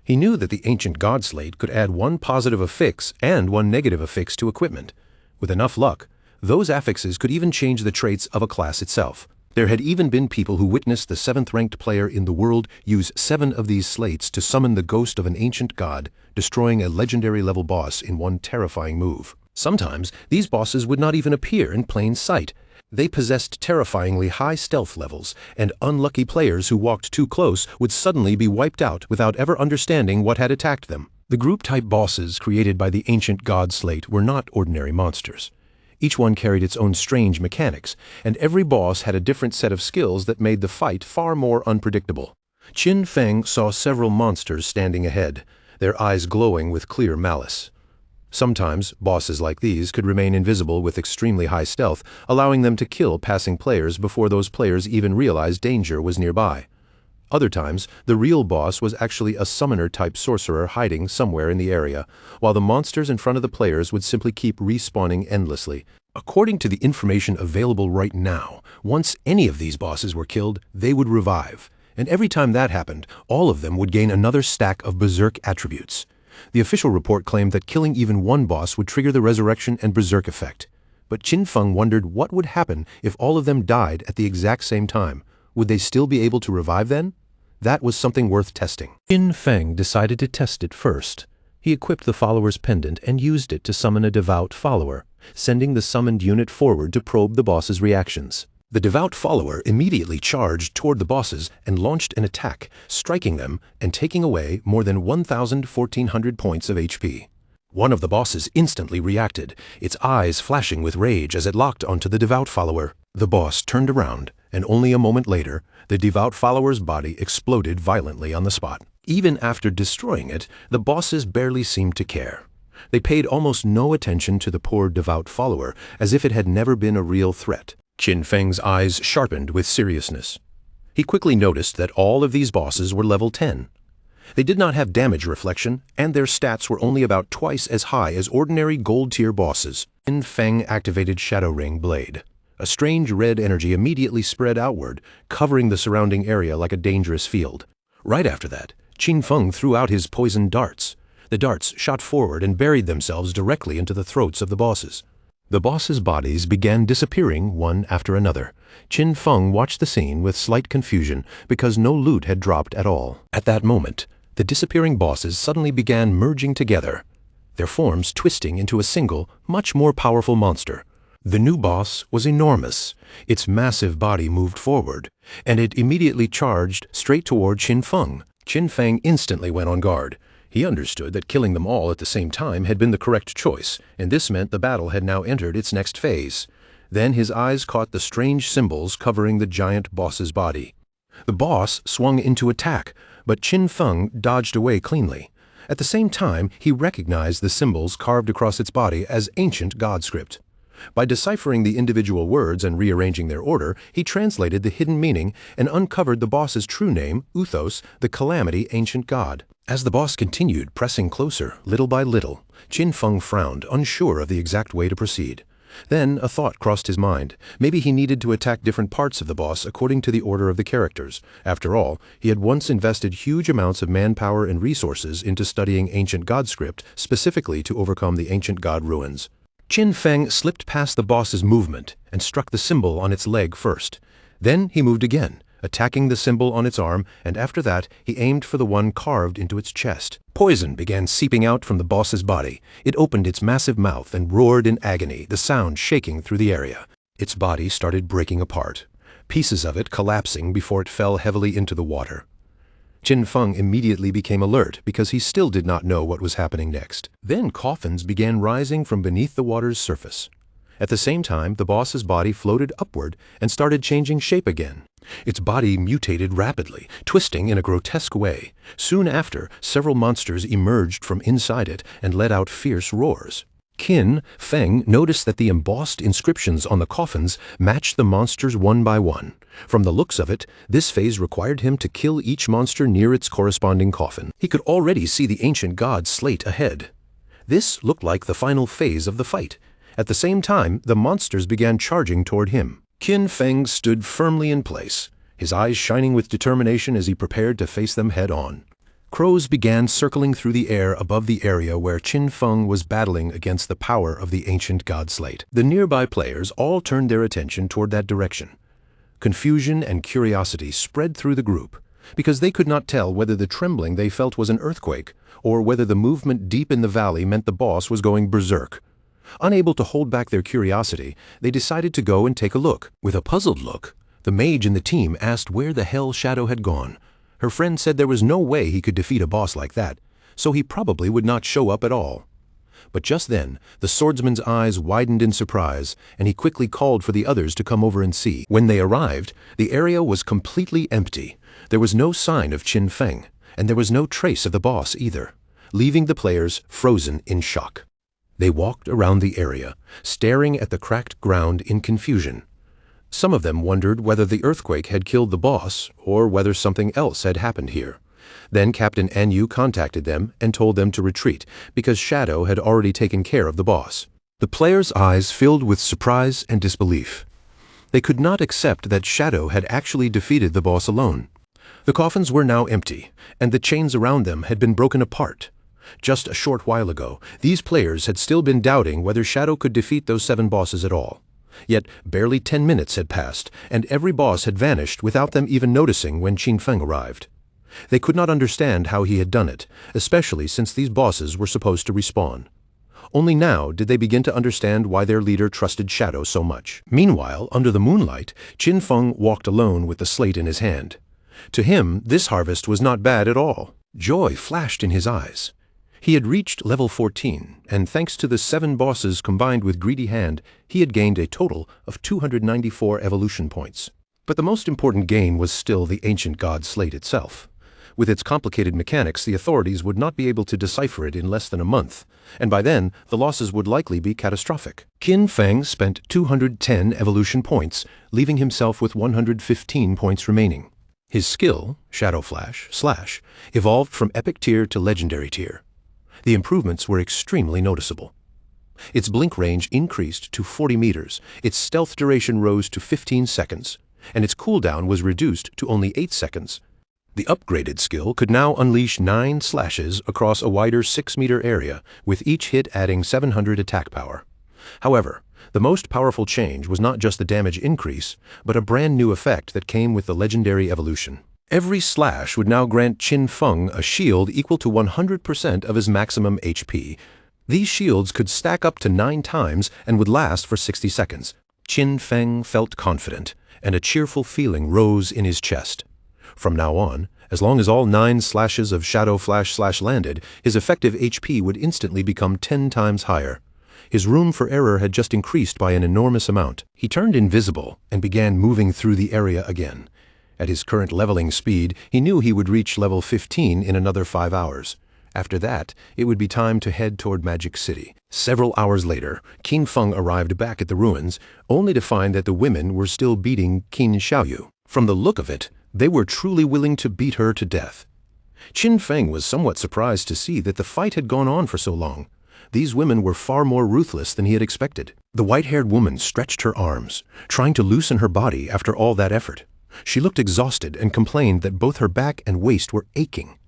He knew that the ancient god slate could add one positive affix and one negative affix to equipment. With enough luck, those affixes could even change the traits of a class itself. There had even been people who witnessed the 7th-ranked player in the world use 7 of these slates to summon the ghost of an ancient god, destroying a legendary-level boss in one terrifying move. Sometimes, these bosses would not even appear in plain sight. They possessed terrifyingly high stealth levels, and unlucky players who walked too close would suddenly be wiped out without ever understanding what had attacked them. The group-type bosses created by the ancient god slate were not ordinary monsters. Each one carried its own strange mechanics, and every boss had a different set of skills that made the fight far more unpredictable. Qin Feng saw several monsters standing ahead, their eyes glowing with clear malice. Sometimes, bosses like these could remain invisible with extremely high stealth, allowing them to kill passing players before those players even realized danger was nearby. Other times, the real boss was actually a summoner-type sorcerer hiding somewhere in the area, while the monsters in front of the players would simply keep respawning endlessly. According to the information available right now, once any of these bosses were killed, they would revive. And every time that happened, all of them would gain another stack of berserk attributes. The official report claimed that killing even one boss would trigger the resurrection and berserk effect. But Qin Feng wondered what would happen if all of them died at the exact same time. Would they still be able to revive then? That was something worth testing. Qin Feng decided to test it first. He equipped the follower's pendant and used it to summon a devout follower, sending the summoned unit forward to probe the boss's reactions. The devout follower immediately charged toward the bosses and launched an attack, striking them and taking away more than 1,400 points of HP. One of the bosses instantly reacted, its eyes flashing with rage as it locked onto the devout follower. The boss turned around, and only a moment later, the devout follower's body exploded violently on the spot. Even after destroying it, the bosses barely seemed to care. They paid almost no attention to the poor devout follower, as if it had never been a real threat. Qin Feng's eyes sharpened with seriousness. He quickly noticed that all of these bosses were level 10. They did not have damage reflection, and their stats were only about twice as high as ordinary gold-tier bosses. Qin Feng activated Shadow Ring Blade. A strange red energy immediately spread outward, covering the surrounding area like a dangerous field. Right after that, Qin Feng threw out his poisoned darts. The darts shot forward and buried themselves directly into the throats of the bosses. The bosses' bodies began disappearing one after another. Qin Feng watched the scene with slight confusion because no loot had dropped at all. At that moment, the disappearing bosses suddenly began merging together, their forms twisting into a single, much more powerful monster. The new boss was enormous. Its massive body moved forward, and it immediately charged straight toward Qin Feng. Qin Feng instantly went on guard. He understood that killing them all at the same time had been the correct choice, and this meant the battle had now entered its next phase. Then his eyes caught the strange symbols covering the giant boss's body. The boss swung into attack, but Qin Feng dodged away cleanly. At the same time, he recognized the symbols carved across its body as ancient god script. By deciphering the individual words and rearranging their order, he translated the hidden meaning and uncovered the boss's true name, Uthos, the Calamity Ancient God. As the boss continued pressing closer, little by little, Qin Feng frowned, unsure of the exact way to proceed. Then a thought crossed his mind. Maybe he needed to attack different parts of the boss according to the order of the characters. After all, he had once invested huge amounts of manpower and resources into studying ancient god script, specifically to overcome the ancient god ruins. Qin Feng slipped past the boss's movement and struck the symbol on its leg first. Then he moved again, attacking the symbol on its arm, and after that he aimed for the one carved into its chest. Poison began seeping out from the boss's body. It opened its massive mouth and roared in agony, the sound shaking through the area. Its body started breaking apart, pieces of it collapsing before it fell heavily into the water. Qin Feng immediately became alert because he still did not know what was happening next. Then coffins began rising from beneath the water's surface. At the same time, the boss's body floated upward and started changing shape again. Its body mutated rapidly, twisting in a grotesque way. Soon after, several monsters emerged from inside it and let out fierce roars. Qin Feng noticed that the embossed inscriptions on the coffins matched the monsters one by one. From the looks of it, this phase required him to kill each monster near its corresponding coffin. He could already see the ancient god's slate ahead. This looked like the final phase of the fight. At the same time, the monsters began charging toward him. Qin Feng stood firmly in place, his eyes shining with determination as he prepared to face them head-on. Crows began circling through the air above the area where Qin Feng was battling against the power of the ancient god slate. The nearby players all turned their attention toward that direction. Confusion and curiosity spread through the group, because they could not tell whether the trembling they felt was an earthquake, or whether the movement deep in the valley meant the boss was going berserk. Unable to hold back their curiosity, they decided to go and take a look. With a puzzled look, the mage in the team asked where the hell Shadow had gone. Her friend said there was no way he could defeat a boss like that, so he probably would not show up at all. But just then, the swordsman's eyes widened in surprise, and he quickly called for the others to come over and see. When they arrived, the area was completely empty. There was no sign of Qin Feng, and there was no trace of the boss either, leaving the players frozen in shock. They walked around the area, staring at the cracked ground in confusion. Some of them wondered whether the earthquake had killed the boss or whether something else had happened here. Then Captain Anyu contacted them and told them to retreat because Shadow had already taken care of the boss. The players' eyes filled with surprise and disbelief. They could not accept that Shadow had actually defeated the boss alone. The coffins were now empty, and the chains around them had been broken apart. Just a short while ago, these players had still been doubting whether Shadow could defeat those 7 bosses at all. Yet barely 10 minutes had passed, and every boss had vanished without them even noticing when Qin Feng arrived. They could not understand how he had done it, especially since these bosses were supposed to respawn. Only now did they begin to understand why their leader trusted Shadow so much. Meanwhile, under the moonlight, Qin Feng walked alone with the slate in his hand. To him, this harvest was not bad at all. Joy flashed in his eyes. He had reached level 14, and thanks to the 7 bosses combined with Greedy Hand, he had gained a total of 294 evolution points. But the most important gain was still the ancient god slate itself. With its complicated mechanics, the authorities would not be able to decipher it in less than a month, and by then, the losses would likely be catastrophic. Qin Feng spent 210 evolution points, leaving himself with 115 points remaining. His skill, Shadow Flash, evolved from Epic Tier to Legendary Tier. The improvements were extremely noticeable. Its blink range increased to 40 meters, its stealth duration rose to 15 seconds, and its cooldown was reduced to only 8 seconds. The upgraded skill could now unleash 9 slashes across a wider 6-meter area, with each hit adding 700 attack power. However, the most powerful change was not just the damage increase, but a brand new effect that came with the legendary evolution. Every slash would now grant Qin Feng a shield equal to 100% of his maximum HP. These shields could stack up to 9 times and would last for 60 seconds. Qin Feng felt confident, and a cheerful feeling rose in his chest. From now on, as long as all 9 slashes of Shadow Flash Slash landed, his effective HP would instantly become 10 times higher. His room for error had just increased by an enormous amount. He turned invisible and began moving through the area again. At his current leveling speed, he knew he would reach level 15 in another 5 hours. After that, it would be time to head toward Magic City. Several hours later, Qin Feng arrived back at the ruins, only to find that the women were still beating Qin Xiaoyu. From the look of it, they were truly willing to beat her to death. Qin Feng was somewhat surprised to see that the fight had gone on for so long. These women were far more ruthless than he had expected. The white-haired woman stretched her arms, trying to loosen her body after all that effort. She looked exhausted and complained that both her back and waist were aching.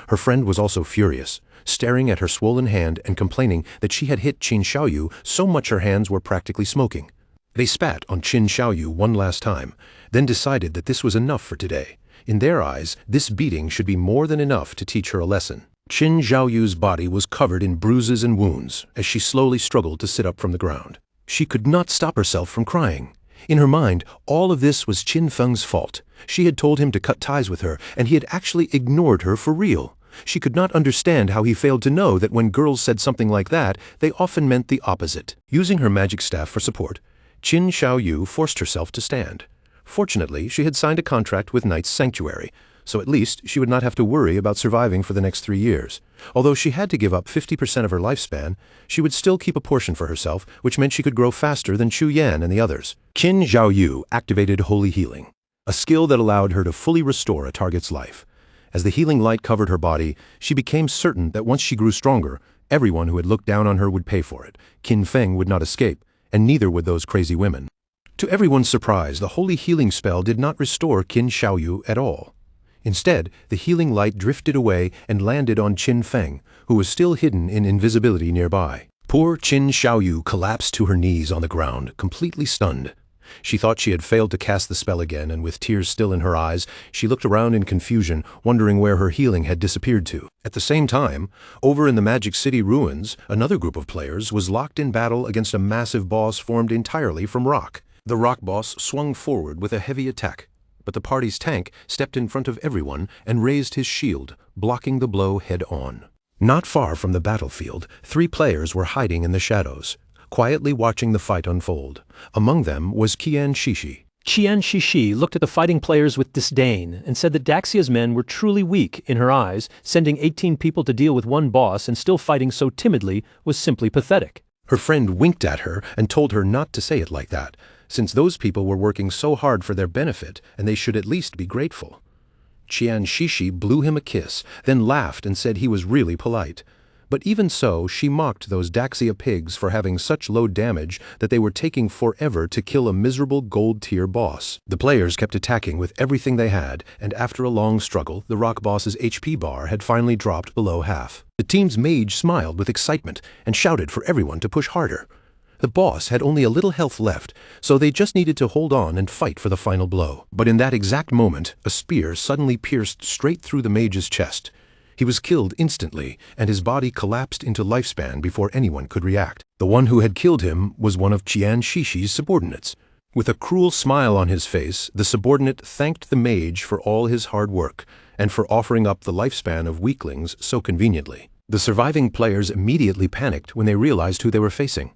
Her friend was also furious, staring at her swollen hand and complaining that she had hit Qin Xiaoyu so much her hands were practically smoking. They spat on Qin Xiaoyu one last time, then decided that this was enough for today. In their eyes, this beating should be more than enough to teach her a lesson. Qin Xiaoyu's body was covered in bruises and wounds as she slowly struggled to sit up from the ground. She could not stop herself from crying. In her mind, all of this was Qin Feng's fault. She had told him to cut ties with her, and he had actually ignored her for real. She could not understand how he failed to know that when girls said something like that, they often meant the opposite. Using her magic staff for support, Qin Xiaoyu forced herself to stand. Fortunately, she had signed a contract with Knight's Sanctuary, so at least she would not have to worry about surviving for the next 3 years. Although she had to give up 50% of her lifespan, she would still keep a portion for herself, which meant she could grow faster than Chu Yan and the others. Qin Xiaoyu activated Holy Healing, a skill that allowed her to fully restore a target's life. As the healing light covered her body, she became certain that once she grew stronger, everyone who had looked down on her would pay for it. Qin Feng would not escape, and neither would those crazy women. To everyone's surprise, the Holy Healing spell did not restore Qin Xiaoyu at all. Instead, the healing light drifted away and landed on Qin Feng, who was still hidden in invisibility nearby. Poor Qin Xiaoyu collapsed to her knees on the ground, completely stunned. She thought she had failed to cast the spell again, and with tears still in her eyes, she looked around in confusion, wondering where her healing had disappeared to. At the same time, over in the Magic City ruins, another group of players was locked in battle against a massive boss formed entirely from rock. The rock boss swung forward with a heavy attack, but the party's tank stepped in front of everyone and raised his shield, blocking the blow head-on. Not far from the battlefield, 3 players were hiding in the shadows, quietly watching the fight unfold. Among them was Qian Shishi. Qian Shishi looked at the fighting players with disdain and said that Daxia's men were truly weak in her eyes. Sending 18 people to deal with one boss and still fighting so timidly was simply pathetic. Her friend winked at her and told her not to say it like that, since those people were working so hard for their benefit and they should at least be grateful. Qian Shishi blew him a kiss, then laughed and said he was really polite. But even so, she mocked those Daxia pigs for having such low damage that they were taking forever to kill a miserable gold-tier boss. The players kept attacking with everything they had, and after a long struggle, the rock boss's HP bar had finally dropped below half. The team's mage smiled with excitement and shouted for everyone to push harder. The boss had only a little health left, so they just needed to hold on and fight for the final blow. But in that exact moment, a spear suddenly pierced straight through the mage's chest. He was killed instantly, and his body collapsed into lifespan before anyone could react. The one who had killed him was one of Qian Shishi's subordinates. With a cruel smile on his face, the subordinate thanked the mage for all his hard work, and for offering up the lifespan of weaklings so conveniently. The surviving players immediately panicked when they realized who they were facing.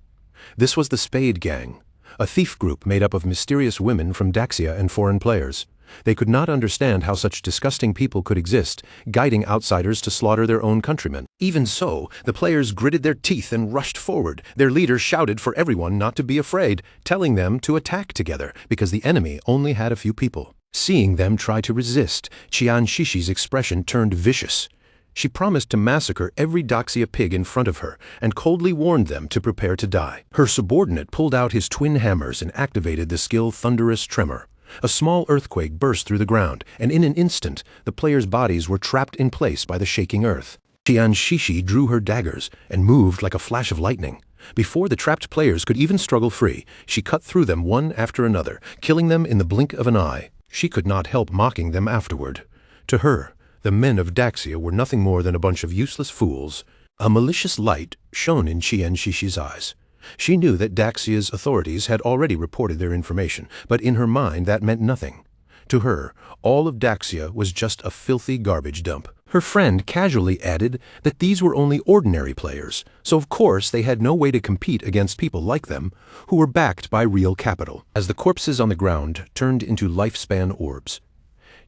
This was the Spade Gang, a thief group made up of mysterious women from Daxia and foreign players. They could not understand how such disgusting people could exist, guiding outsiders to slaughter their own countrymen. Even so, the players gritted their teeth and rushed forward. Their leader shouted for everyone not to be afraid, telling them to attack together, because the enemy only had a few people. Seeing them try to resist, Qian Shishi's expression turned vicious. She promised to massacre every Daxia pig in front of her and coldly warned them to prepare to die. Her subordinate pulled out his twin hammers and activated the skill Thunderous Tremor. A small earthquake burst through the ground, and in an instant, the players' bodies were trapped in place by the shaking earth. Qianshishi drew her daggers and moved like a flash of lightning. Before the trapped players could even struggle free, she cut through them one after another, killing them in the blink of an eye. She could not help mocking them afterward. To her, the men of Daxia were nothing more than a bunch of useless fools. A malicious light shone in Qianshishi's eyes. She knew that Daxia's authorities had already reported their information, but in her mind that meant nothing. To her, all of Daxia was just a filthy garbage dump. Her friend casually added that these were only ordinary players, so of course they had no way to compete against people like them, who were backed by real capital. As the corpses on the ground turned into lifespan orbs,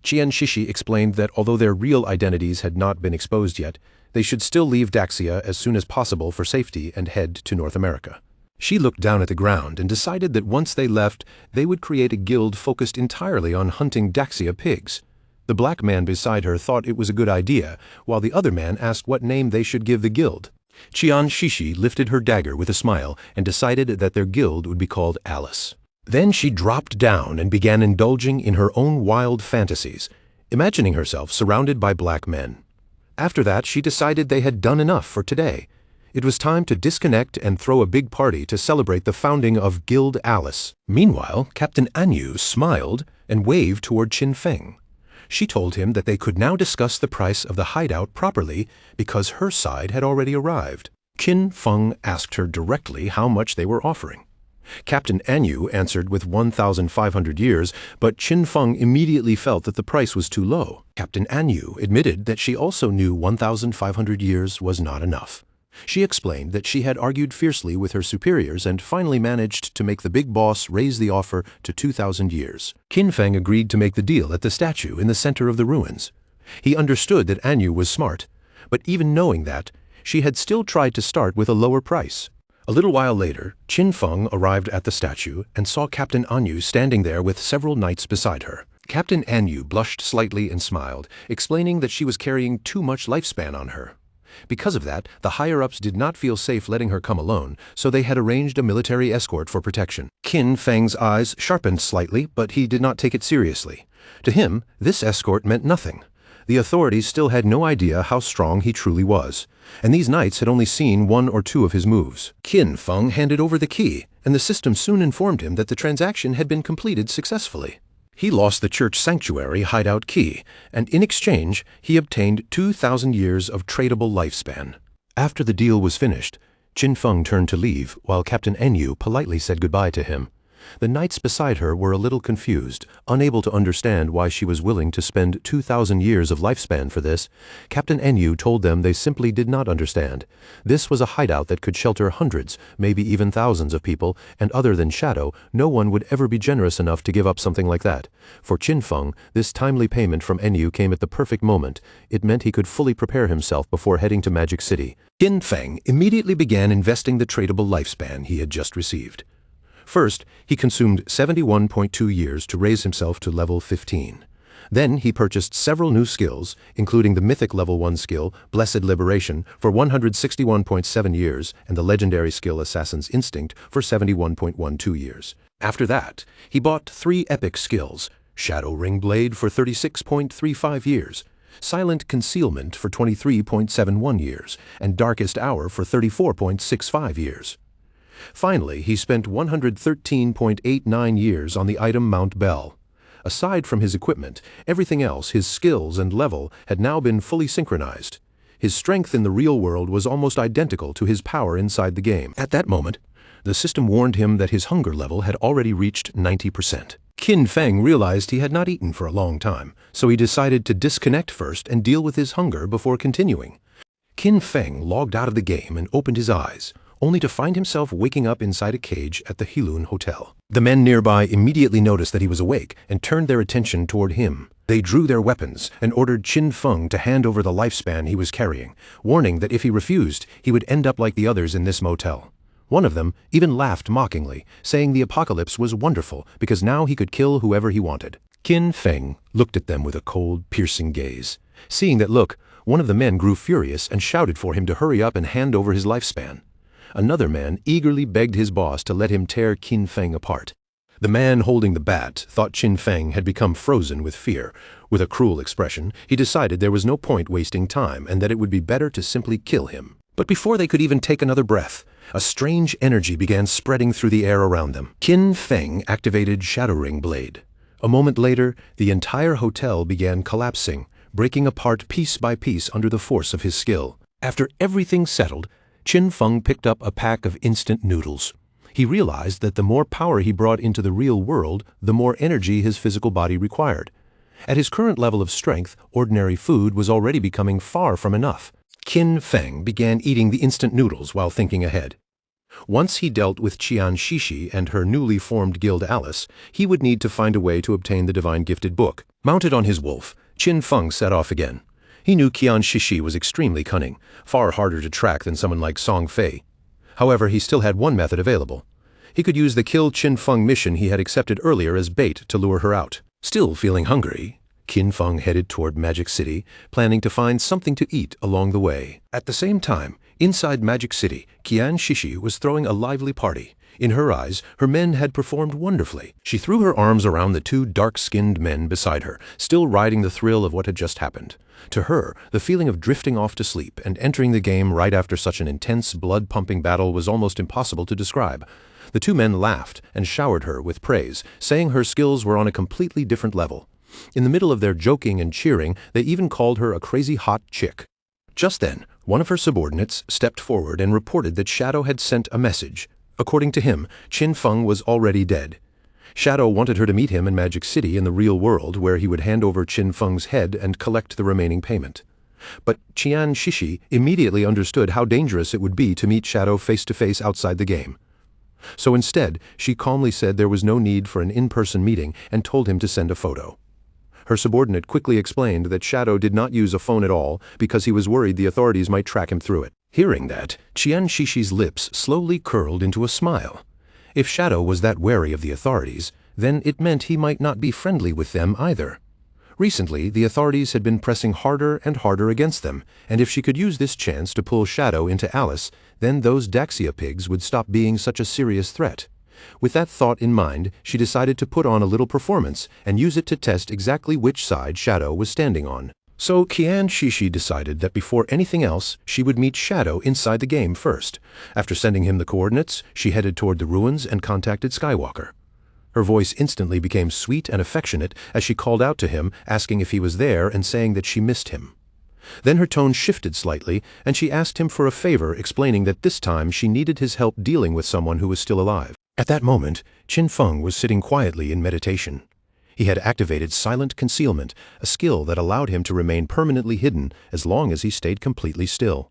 Qianshishi explained that although their real identities had not been exposed yet, they should still leave Daxia as soon as possible for safety and head to North America. She looked down at the ground and decided that once they left, they would create a guild focused entirely on hunting Daxia pigs. The black man beside her thought it was a good idea, while the other man asked what name they should give the guild. Qianshishi lifted her dagger with a smile and decided that their guild would be called Alice. Then she dropped down and began indulging in her own wild fantasies, imagining herself surrounded by black men. After that, she decided they had done enough for today. It was time to disconnect and throw a big party to celebrate the founding of Guild Alice. Meanwhile, Captain Anyu smiled and waved toward Qin Feng. She told him that they could now discuss the price of the hideout properly because her side had already arrived. Qin Feng asked her directly how much they were offering. Captain Anyu answered with 1,500 years, but Qin Feng immediately felt that the price was too low. Captain Anyu admitted that she also knew 1,500 years was not enough. She explained that she had argued fiercely with her superiors and finally managed to make the big boss raise the offer to 2,000 years. Qin Feng agreed to make the deal at the statue in the center of the ruins. He understood that Anyu was smart, but even knowing that, she had still tried to start with a lower price. A little while later, Qin Feng arrived at the statue and saw Captain Anyu standing there with several knights beside her. Captain Anyu blushed slightly and smiled, explaining that she was carrying too much lifespan on her. Because of that, the higher-ups did not feel safe letting her come alone, so they had arranged a military escort for protection. Qin Feng's eyes sharpened slightly, but he did not take it seriously. To him, this escort meant nothing. The authorities still had no idea how strong he truly was, and these knights had only seen one or two of his moves. Qin Feng handed over the key, and the system soon informed him that the transaction had been completed successfully. He lost the church sanctuary hideout key, and in exchange, he obtained 2,000 years of tradable lifespan. After the deal was finished, Qin Feng turned to leave, while Captain Anyu politely said goodbye to him. The knights beside her were a little confused, unable to understand why she was willing to spend 2,000 years of lifespan for this. Captain Anyu told them they simply did not understand. This was a hideout that could shelter hundreds, maybe even thousands of people, and other than Shadow, no one would ever be generous enough to give up something like that. For Qin Feng, this timely payment from Anyu came at the perfect moment. It meant he could fully prepare himself before heading to Magic City. Qin Feng immediately began investing the tradable lifespan he had just received. First, he consumed 71.2 years to raise himself to level 15. Then he purchased several new skills, including the mythic level 1 skill, Blessed Liberation, for 161.7 years, and the legendary skill Assassin's Instinct for 71.12 years. After that, he bought 3 epic skills, Shadow Ring Blade for 36.35 years, Silent Concealment for 23.71 years, and Darkest Hour for 34.65 years. Finally, he spent 113.89 years on the item Mount Bell. Aside from his equipment, everything else, his skills and level, had now been fully synchronized. His strength in the real world was almost identical to his power inside the game. At that moment, the system warned him that his hunger level had already reached 90%. Qin Feng realized he had not eaten for a long time, so he decided to disconnect first and deal with his hunger before continuing. Qin Feng logged out of the game and opened his eyes, only to find himself waking up inside a cage at the Heilun Hotel. The men nearby immediately noticed that he was awake and turned their attention toward him. They drew their weapons and ordered Qin Feng to hand over the lifespan he was carrying, warning that if he refused, he would end up like the others in this motel. One of them even laughed mockingly, saying the apocalypse was wonderful because now he could kill whoever he wanted. Qin Feng looked at them with a cold, piercing gaze. Seeing that look, One of the men grew furious and shouted for him to hurry up and hand over his lifespan. Another man eagerly begged his boss to let him tear Qin Feng apart. The man holding the bat thought Qin Feng had become frozen with fear. With a cruel expression, he decided there was no point wasting time and that it would be better to simply kill him. But before they could even take another breath, a strange energy began spreading through the air around them. Qin Feng activated Shadow Ring Blade. A moment later, the entire hotel began collapsing, breaking apart piece by piece under the force of his skill. After everything settled, Qin Feng picked up a pack of instant noodles. He realized that the more power he brought into the real world, the more energy his physical body required. At his current level of strength, ordinary food was already becoming far from enough. Qin Feng began eating the instant noodles while thinking ahead. Once he dealt with Qian Shishi and her newly formed guild Alice, he would need to find a way to obtain the Divine Gifted Book. Mounted on his wolf, Qin Feng set off again. He knew Qian Shishi was extremely cunning, far harder to track than someone like Song Fei. However, he still had one method available. He could use the Kill Qin Feng mission he had accepted earlier as bait to lure her out. Still feeling hungry, Qin Feng headed toward Magic City, planning to find something to eat along the way. At the same time, inside Magic City, Qian Shishi was throwing a lively party. In her eyes, her men had performed wonderfully. She threw her arms around the two dark-skinned men beside her, still riding the thrill of what had just happened. To her, the feeling of drifting off to sleep and entering the game right after such an intense, blood-pumping battle was almost impossible to describe. The two men laughed and showered her with praise, saying her skills were on a completely different level. In the middle of their joking and cheering, they even called her a crazy hot chick. Just then, one of her subordinates stepped forward and reported that Shadow had sent a message. According to him, Qin Feng was already dead. Shadow wanted her to meet him in Magic City in the real world, where he would hand over Qin Feng's head and collect the remaining payment. But Qian Shishi immediately understood how dangerous it would be to meet Shadow face-to-face outside the game. So instead, she calmly said there was no need for an in-person meeting and told him to send a photo. Her subordinate quickly explained that Shadow did not use a phone at all because he was worried the authorities might track him through it. Hearing that, Qian Shishi's lips slowly curled into a smile. If Shadow was that wary of the authorities, then it meant he might not be friendly with them either. Recently, the authorities had been pressing harder and harder against them, and if she could use this chance to pull Shadow into Alice, then those Daxia pigs would stop being such a serious threat. With that thought in mind, she decided to put on a little performance and use it to test exactly which side Shadow was standing on. So Qian Shishi decided that before anything else, she would meet Shadow inside the game first. After sending him the coordinates, she headed toward the ruins and contacted Skywalker. Her voice instantly became sweet and affectionate as she called out to him, asking if he was there and saying that she missed him. Then her tone shifted slightly, and she asked him for a favor, explaining that this time she needed his help dealing with someone who was still alive. At that moment, Qin Feng was sitting quietly in meditation. He had activated Silent Concealment, a skill that allowed him to remain permanently hidden as long as he stayed completely still.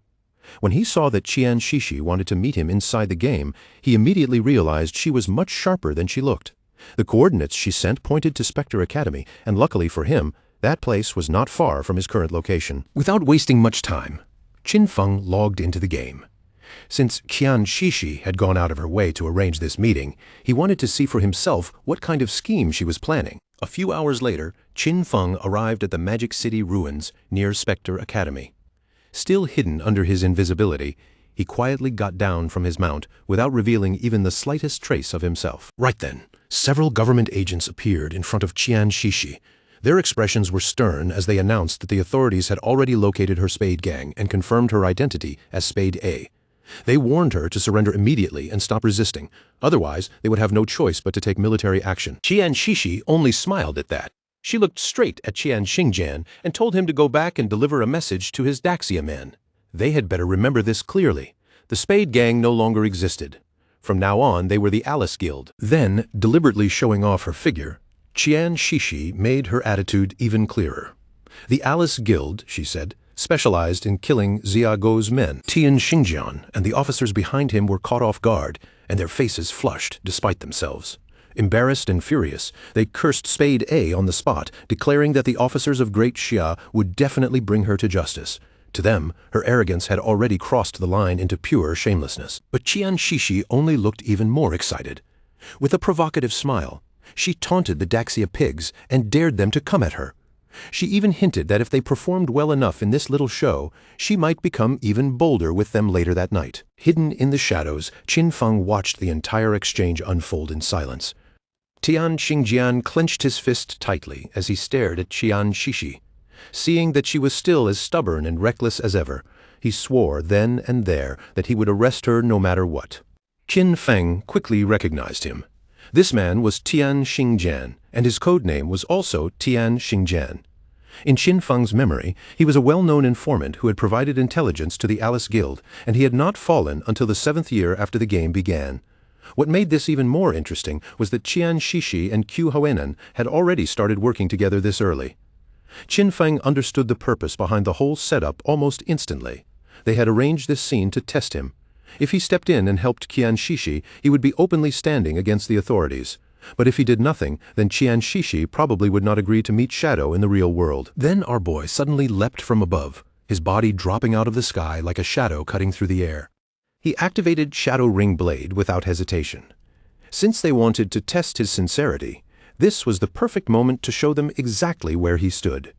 When he saw that Qian Shishi wanted to meet him inside the game, he immediately realized she was much sharper than she looked. The coordinates she sent pointed to Spectre Academy, and luckily for him, that place was not far from his current location. Without wasting much time, Qin Feng logged into the game. Since Qian Shishi had gone out of her way to arrange this meeting, he wanted to see for himself what kind of scheme she was planning. A few hours later, Qin Feng arrived at the Magic City ruins near Spectre Academy. Still hidden under his invisibility, he quietly got down from his mount without revealing even the slightest trace of himself. Right then, several government agents appeared in front of Qian Shishi. Their expressions were stern as they announced that the authorities had already located her Spade Gang and confirmed her identity as Spade A. They warned her to surrender immediately and stop resisting, otherwise they would have no choice but to take military action. Qian Shishi only smiled at that. She looked straight at Qian Xingjian and told him to go back and deliver a message to his Daxia men. They had better remember this clearly. The Spade Gang no longer existed. From now on, they were the Alice Guild. Then, deliberately showing off her figure, Qian Shishi made her attitude even clearer. The Alice Guild, she said, specialized in killing Xiaoguo's men. Tian Xingjian and the officers behind him were caught off guard, and their faces flushed despite themselves. Embarrassed and furious, they cursed Spade A on the spot, declaring that the officers of Great Xia would definitely bring her to justice. To them, her arrogance had already crossed the line into pure shamelessness. But Qian Shishi only looked even more excited. With a provocative smile, she taunted the Daxia pigs and dared them to come at her. She even hinted that if they performed well enough in this little show, she might become even bolder with them later that night. Hidden in the shadows, Qin Feng watched the entire exchange unfold in silence. Tian Xingjian clenched his fist tightly as he stared at Qian Shishi. Seeing that she was still as stubborn and reckless as ever, he swore then and there that he would arrest her no matter what. Qin Feng quickly recognized him. This man was Tian Xingjian, and his code name was also Tian Xingjian. In Qin Feng's memory, he was a well-known informant who had provided intelligence to the Alice Guild, and he had not fallen until the 7th year after the game began. What made this even more interesting was that Qian Shishi and Qiu Huainan had already started working together this early. Qin Feng understood the purpose behind the whole setup almost instantly. They had arranged this scene to test him. If he stepped in and helped Qian Shishi, he would be openly standing against the authorities. But if he did nothing, then Qian Shishi probably would not agree to meet Shadow in the real world. Then our boy suddenly leapt from above, his body dropping out of the sky like a shadow cutting through the air. He activated Shadow Ring Blade without hesitation. Since they wanted to test his sincerity, this was the perfect moment to show them exactly where he stood.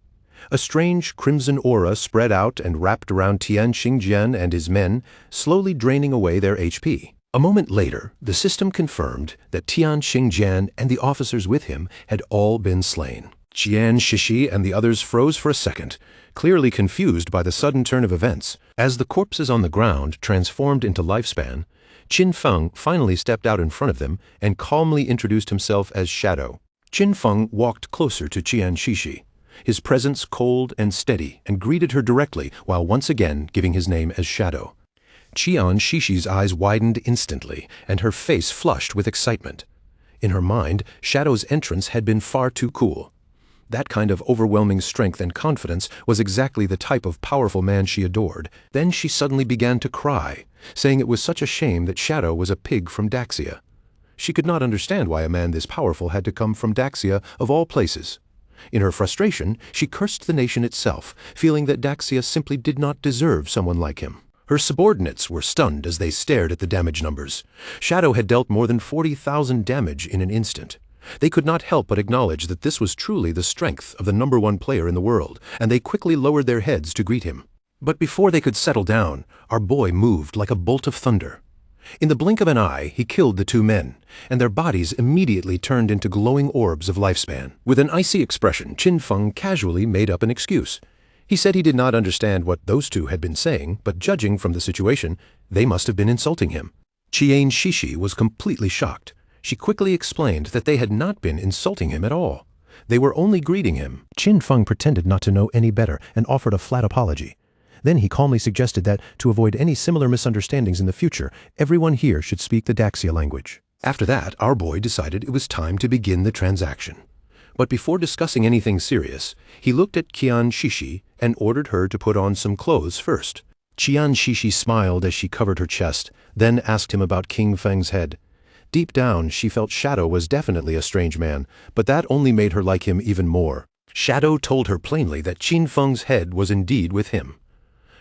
A strange crimson aura spread out and wrapped around Tian Xingjian and his men, slowly draining away their HP. A moment later, the system confirmed that Tian Xingjian and the officers with him had all been slain. Qian Shishi and the others froze for a second, clearly confused by the sudden turn of events. As the corpses on the ground transformed into lifespan, Qin Feng finally stepped out in front of them and calmly introduced himself as Shadow. Qin Feng walked closer to Qian Shishi, his presence cold and steady, and greeted her directly while once again giving his name as Shadow. Qian Shishi's eyes widened instantly, and her face flushed with excitement. In her mind, Shadow's entrance had been far too cool. That kind of overwhelming strength and confidence was exactly the type of powerful man she adored. Then she suddenly began to cry, saying it was such a shame that Shadow was a pig from Daxia. She could not understand why a man this powerful had to come from Daxia of all places. In her frustration, she cursed the nation itself, feeling that Daxia simply did not deserve someone like him. Her subordinates were stunned as they stared at the damage numbers. Shadow had dealt more than 40,000 damage in an instant. They could not help but acknowledge that this was truly the strength of the #1 player in the world, and they quickly lowered their heads to greet him. But before they could settle down, our boy moved like a bolt of thunder. In the blink of an eye, he killed the 2 men, and their bodies immediately turned into glowing orbs of lifespan. With an icy expression, Qin Feng casually made up an excuse. He said he did not understand what those 2 had been saying, but judging from the situation, they must have been insulting him. Qian Shishi was completely shocked. She quickly explained that they had not been insulting him at all. They were only greeting him. Qin Feng pretended not to know any better and offered a flat apology. Then he calmly suggested that, to avoid any similar misunderstandings in the future, everyone here should speak the Daxia language. After that, our boy decided it was time to begin the transaction. But before discussing anything serious, he looked at Qian Shishi and ordered her to put on some clothes first. Qian Shishi smiled as she covered her chest, then asked him about King Feng's head. Deep down, she felt Shadow was definitely a strange man, but that only made her like him even more. Shadow told her plainly that Qin Feng's head was indeed with him.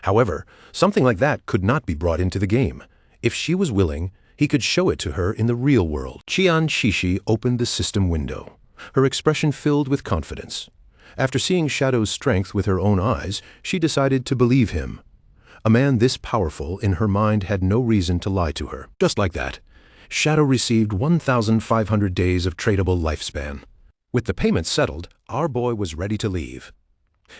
However, something like that could not be brought into the game. If she was willing, he could show it to her in the real world. Qian Shishi opened the system window, her expression filled with confidence. After seeing Shadow's strength with her own eyes, she decided to believe him. A man this powerful in her mind had no reason to lie to her. Just like that, Shadow received 1,500 days of tradable lifespan. With the payment settled, our boy was ready to leave.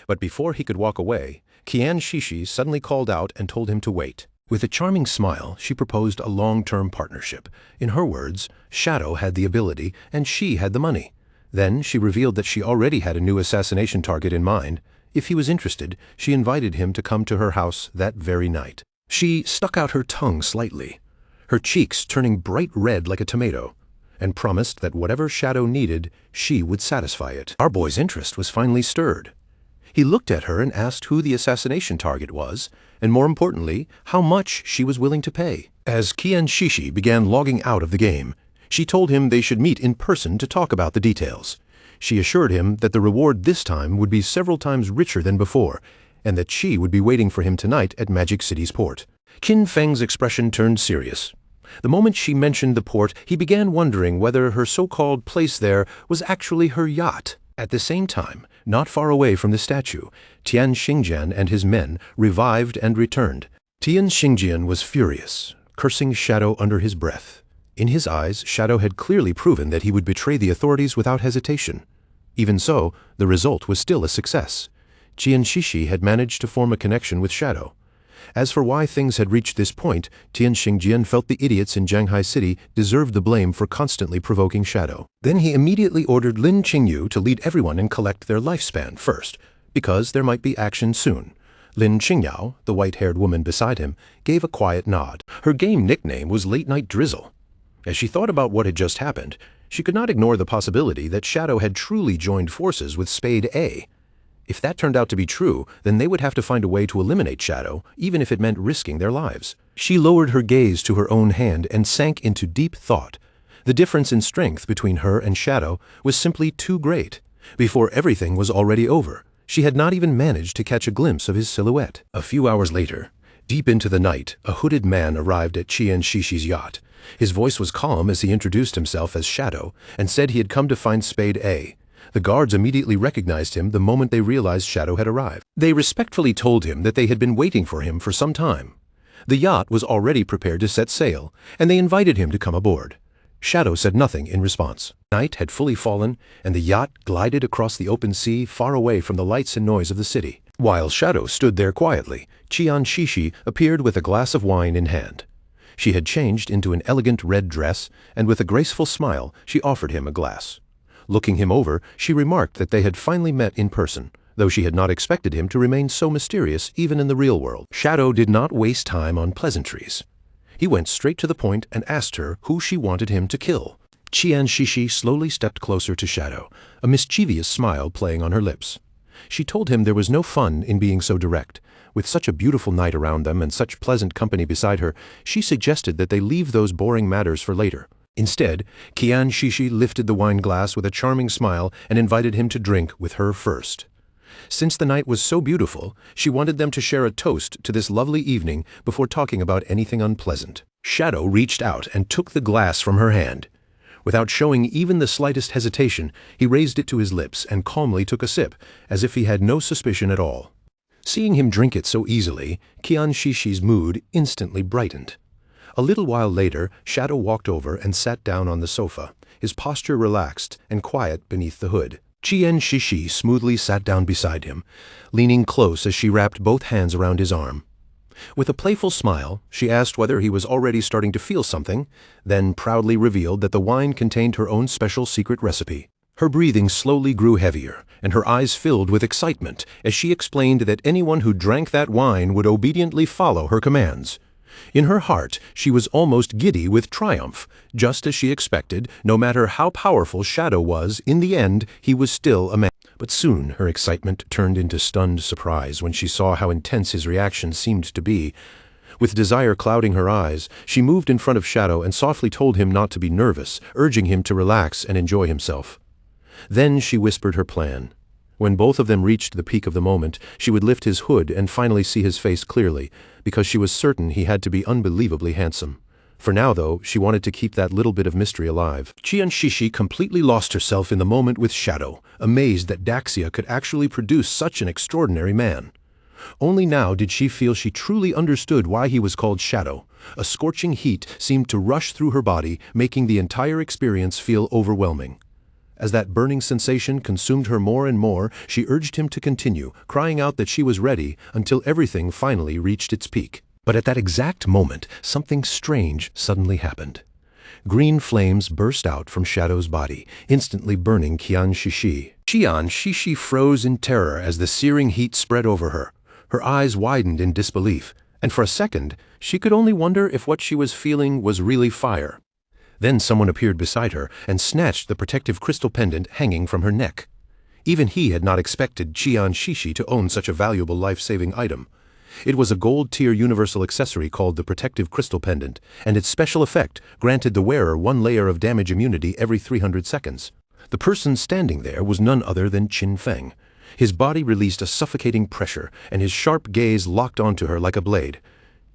But before he could walk away, Qian Shishi suddenly called out and told him to wait. With a charming smile, she proposed a long-term partnership. In her words, Shadow had the ability and she had the money. Then she revealed that she already had a new assassination target in mind. If he was interested, she invited him to come to her house that very night. She stuck out her tongue slightly, her cheeks turning bright red like a tomato, and promised that whatever Shadow needed, she would satisfy it. Our boy's interest was finally stirred. He looked at her and asked who the assassination target was, and more importantly, how much she was willing to pay. As Qian Shishi began logging out of the game, she told him they should meet in person to talk about the details. She assured him that the reward this time would be several times richer than before, and that she would be waiting for him tonight at Magic City's port. Qin Feng's expression turned serious. The moment she mentioned the port, he began wondering whether her so-called place there was actually her yacht. At the same time, Not far away from the statue, Tian Xingjian and his men revived and returned. Tian Xingjian was furious, cursing Shadow under his breath. In his eyes, Shadow had clearly proven that he would betray the authorities without hesitation. Even so, the result was still a success. Tian Xixi had managed to form a connection with Shadow. As for why things had reached this point, Tian Xingjian felt the idiots in Zhanghai City deserved the blame for constantly provoking Shadow. Then he immediately ordered Lin Qingyu to lead everyone and collect their lifespan first, because there might be action soon. Lin Qingyao, the white-haired woman beside him, gave a quiet nod. Her game nickname was Late Night Drizzle. As she thought about what had just happened, she could not ignore the possibility that Shadow had truly joined forces with Spade A. If that turned out to be true, then they would have to find a way to eliminate Shadow, even if it meant risking their lives. She lowered her gaze to her own hand and sank into deep thought. The difference in strength between her and Shadow was simply too great. Before everything was already over, she had not even managed to catch a glimpse of his silhouette. A few hours later, deep into the night, a hooded man arrived at Tian Xixi's yacht. His voice was calm as he introduced himself as Shadow and said he had come to find Spade A. The guards immediately recognized him the moment they realized Shadow had arrived. They respectfully told him that they had been waiting for him for some time. The yacht was already prepared to set sail, and they invited him to come aboard. Shadow said nothing in response. Night had fully fallen, and the yacht glided across the open sea far away from the lights and noise of the city. While Shadow stood there quietly, Tian Xixi appeared with a glass of wine in hand. She had changed into an elegant red dress, and with a graceful smile, she offered him a glass. Looking him over, she remarked that they had finally met in person, though she had not expected him to remain so mysterious even in the real world. Shadow did not waste time on pleasantries. He went straight to the point and asked her who she wanted him to kill. Tian Xixi slowly stepped closer to Shadow, a mischievous smile playing on her lips. She told him there was no fun in being so direct. With such a beautiful night around them and such pleasant company beside her, she suggested that they leave those boring matters for later. Instead, Tian Xixi lifted the wine glass with a charming smile and invited him to drink with her first. Since the night was so beautiful, she wanted them to share a toast to this lovely evening before talking about anything unpleasant. Shadow reached out and took the glass from her hand. Without showing even the slightest hesitation, he raised it to his lips and calmly took a sip, as if he had no suspicion at all. Seeing him drink it so easily, Tian Xixi's mood instantly brightened. A little while later, Shadow walked over and sat down on the sofa, his posture relaxed and quiet beneath the hood. Tian Xixi smoothly sat down beside him, leaning close as she wrapped both hands around his arm. With a playful smile, she asked whether he was already starting to feel something, then proudly revealed that the wine contained her own special secret recipe. Her breathing slowly grew heavier, and her eyes filled with excitement as she explained that anyone who drank that wine would obediently follow her commands. In her heart, she was almost giddy with triumph. Just as she expected, no matter how powerful Shadow was, in the end, he was still a man. But soon her excitement turned into stunned surprise when she saw how intense his reaction seemed to be. With desire clouding her eyes, she moved in front of Shadow and softly told him not to be nervous, urging him to relax and enjoy himself. Then she whispered her plan. When both of them reached the peak of the moment, she would lift his hood and finally see his face clearly, because she was certain he had to be unbelievably handsome. For now, though, she wanted to keep that little bit of mystery alive. Tian Xixi completely lost herself in the moment with Shadow, amazed that Daxia could actually produce such an extraordinary man. Only now did she feel she truly understood why he was called Shadow. A scorching heat seemed to rush through her body, making the entire experience feel overwhelming. As that burning sensation consumed her more and more, she urged him to continue, crying out that she was ready until everything finally reached its peak. But at that exact moment, something strange suddenly happened. Green flames burst out from Shadow's body, instantly burning Tian Xixi. Tian Xixi froze in terror as the searing heat spread over her. Her eyes widened in disbelief, and for a second, she could only wonder if what she was feeling was really fire. Then someone appeared beside her and snatched the protective crystal pendant hanging from her neck. Even he had not expected Tian Xixi to own such a valuable life-saving item. It was a gold-tier universal accessory called the Protective Crystal Pendant, and its special effect granted the wearer 1 layer of damage immunity every 300 seconds. The person standing there was none other than Qin Feng. His body released a suffocating pressure, and his sharp gaze locked onto her like a blade.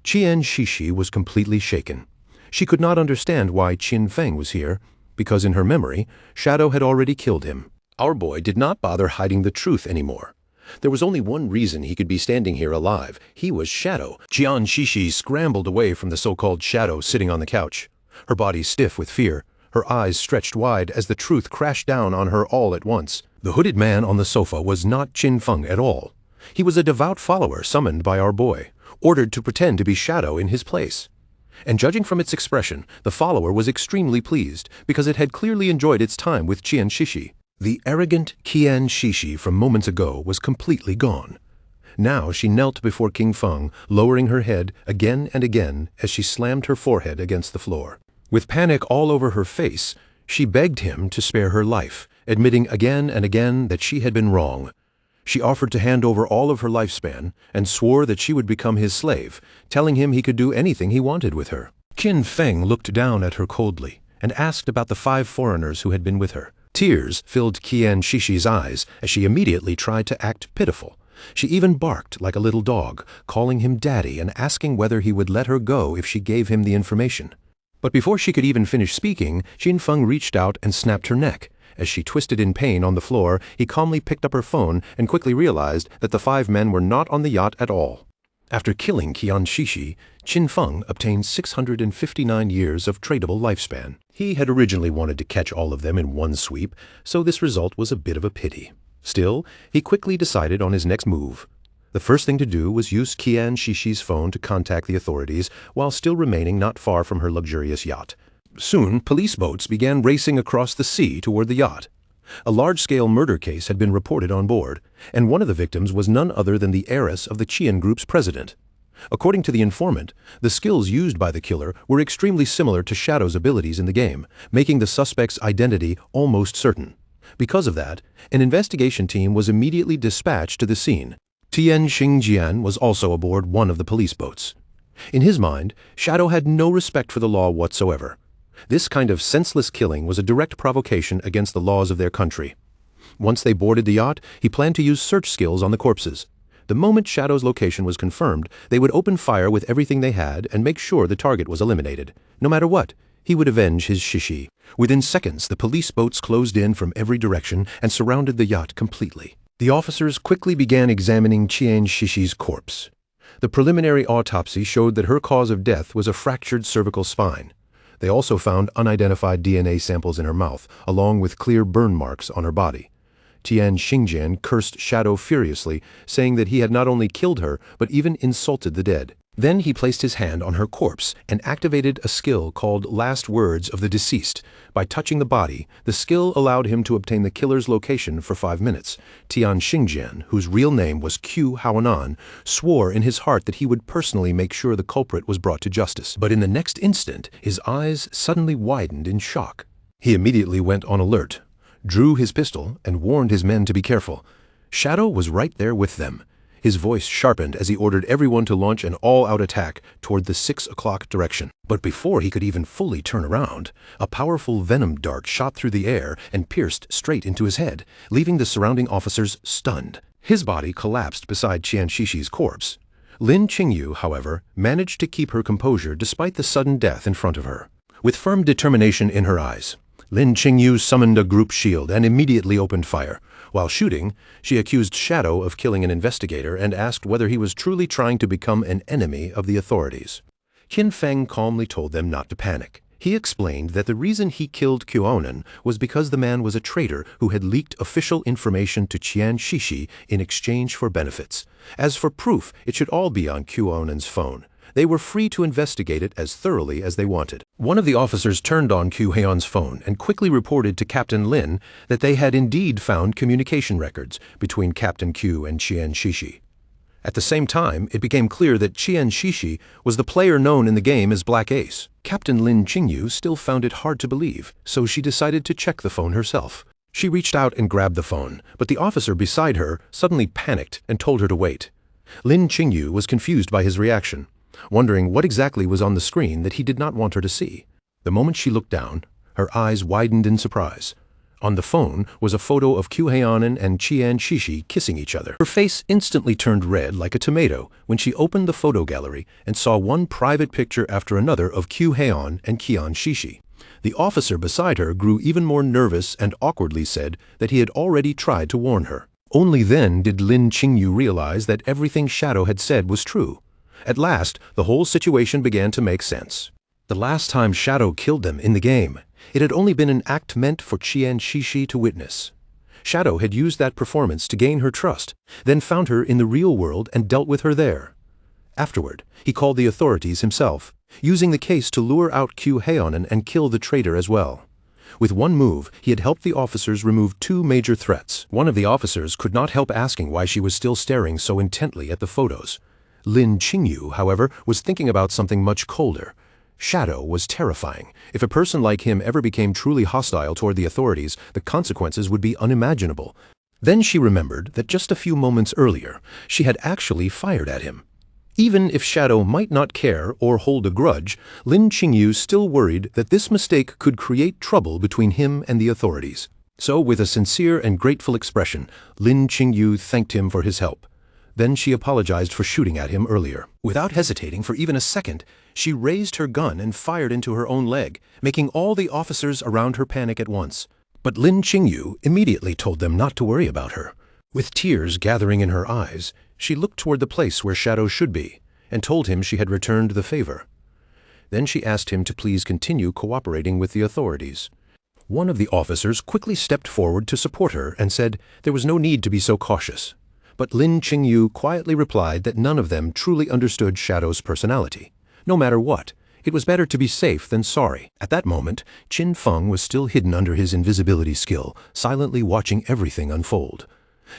Tian Xixi was completely shaken. She could not understand why Qin Feng was here, because in her memory, Shadow had already killed him. Our boy did not bother hiding the truth anymore. There was only one reason he could be standing here alive. He was Shadow. Qian Shishi scrambled away from the so-called Shadow sitting on the couch, her body stiff with fear, her eyes stretched wide as the truth crashed down on her all at once. The hooded man on the sofa was not Qin Feng at all. He was a devout follower summoned by our boy, ordered to pretend to be Shadow in his place. And judging from its expression, the follower was extremely pleased, because it had clearly enjoyed its time with Qian Shishi. The arrogant Qian Shishi from moments ago was completely gone. Now she knelt before King Feng, lowering her head again and again as she slammed her forehead against the floor. With panic all over her face, she begged him to spare her life, admitting again and again that she had been wrong. She offered to hand over all of her lifespan and swore that she would become his slave, telling him he could do anything he wanted with her. Qin Feng looked down at her coldly and asked about the 5 foreigners who had been with her. Tears filled Qian Shishi's eyes as she immediately tried to act pitiful. She even barked like a little dog, calling him daddy and asking whether he would let her go if she gave him the information. But before she could even finish speaking, Qin Feng reached out and snapped her neck. As she twisted in pain on the floor, he calmly picked up her phone and quickly realized that the 5 men were not on the yacht at all. After killing Qian Shishi, Qin Feng obtained 659 years of tradable lifespan. He had originally wanted to catch all of them in one sweep, so this result was a bit of a pity. Still, he quickly decided on his next move. The first thing to do was use Qian Shishi's phone to contact the authorities while still remaining not far from her luxurious yacht. Soon, police boats began racing across the sea toward the yacht. A large-scale murder case had been reported on board, and one of the victims was none other than the heiress of the Qian Group's president. According to the informant, the skills used by the killer were extremely similar to Shadow's abilities in the game, making the suspect's identity almost certain. Because of that, an investigation team was immediately dispatched to the scene. Tian Xingjian was also aboard one of the police boats. In his mind, Shadow had no respect for the law whatsoever. This kind of senseless killing was a direct provocation against the laws of their country. Once they boarded the yacht, he planned to use search skills on the corpses. The moment Shadow's location was confirmed, they would open fire with everything they had and make sure the target was eliminated. No matter what, he would avenge his Shishi. Within seconds, the police boats closed in from every direction and surrounded the yacht completely. The officers quickly began examining Qian Shishi's corpse. The preliminary autopsy showed that her cause of death was a fractured cervical spine. They also found unidentified DNA samples in her mouth, along with clear burn marks on her body. Tian Xingjian cursed Shadow furiously, saying that he had not only killed her, but even insulted the dead. Then he placed his hand on her corpse and activated a skill called Last Words of the Deceased. By touching the body, the skill allowed him to obtain the killer's location for 5 minutes. Tian Xingjian, whose real name was Qiu Haonan, swore in his heart that he would personally make sure the culprit was brought to justice. But in the next instant, his eyes suddenly widened in shock. He immediately went on alert, drew his pistol, and warned his men to be careful. Shadow was right there with them. His voice sharpened as he ordered everyone to launch an all-out attack toward the 6 o'clock direction. But before he could even fully turn around, a powerful venom dart shot through the air and pierced straight into his head, leaving the surrounding officers stunned. His body collapsed beside Qian Shishi's corpse. Lin Qingyu, however, managed to keep her composure despite the sudden death in front of her. With firm determination in her eyes, Lin Qingyu summoned a group shield and immediately opened fire. While shooting, she accused Shadow of killing an investigator and asked whether he was truly trying to become an enemy of the authorities. Qin Feng calmly told them not to panic. He explained that the reason he killed Qiuonan was because the man was a traitor who had leaked official information to Qian Shishi in exchange for benefits. As for proof, it should all be on Qiuonan's phone. They were free to investigate it as thoroughly as they wanted. One of the officers turned on Qiu Heon's phone and quickly reported to Captain Lin that they had indeed found communication records between Captain Qiu and Qian Shishi. At the same time, it became clear that Qian Shishi was the player known in the game as Black Ace. Captain Lin Qingyu still found it hard to believe, so she decided to check the phone herself. She reached out and grabbed the phone, but the officer beside her suddenly panicked and told her to wait. Lin Qingyu was confused by his reaction, wondering what exactly was on the screen that he did not want her to see. The moment she looked down, her eyes widened in surprise. On the phone was a photo of Qiu Heonan and Qian Shishi kissing each other. Her face instantly turned red like a tomato when she opened the photo gallery and saw one private picture after another of Qiu Heon and Qian Shishi. The officer beside her grew even more nervous and awkwardly said that he had already tried to warn her. Only then did Lin Qingyu realize that everything Shadow had said was true. At last, the whole situation began to make sense. The last time Shadow killed them in the game, it had only been an act meant for Qian Shishi to witness. Shadow had used that performance to gain her trust, then found her in the real world and dealt with her there. Afterward, he called the authorities himself, using the case to lure out Qiu Heonan and kill the traitor as well. With one move, he had helped the officers remove two major threats. One of the officers could not help asking why she was still staring so intently at the photos. Lin Qingyu, however, was thinking about something much colder. Shadow was terrifying. If a person like him ever became truly hostile toward the authorities, the consequences would be unimaginable. Then she remembered that just a few moments earlier, she had actually fired at him. Even if Shadow might not care or hold a grudge, Lin Qingyu still worried that this mistake could create trouble between him and the authorities. So, with a sincere and grateful expression, Lin Qingyu thanked him for his help. Then she apologized for shooting at him earlier. Without hesitating for even a second, she raised her gun and fired into her own leg, making all the officers around her panic at once. But Lin Qingyu immediately told them not to worry about her. With tears gathering in her eyes, she looked toward the place where Shadow should be, and told him she had returned the favor. Then she asked him to please continue cooperating with the authorities. One of the officers quickly stepped forward to support her and said there was no need to be so cautious. But Lin Qingyu quietly replied that none of them truly understood Shadow's personality. No matter what, it was better to be safe than sorry. At that moment, Qin Feng was still hidden under his invisibility skill, silently watching everything unfold.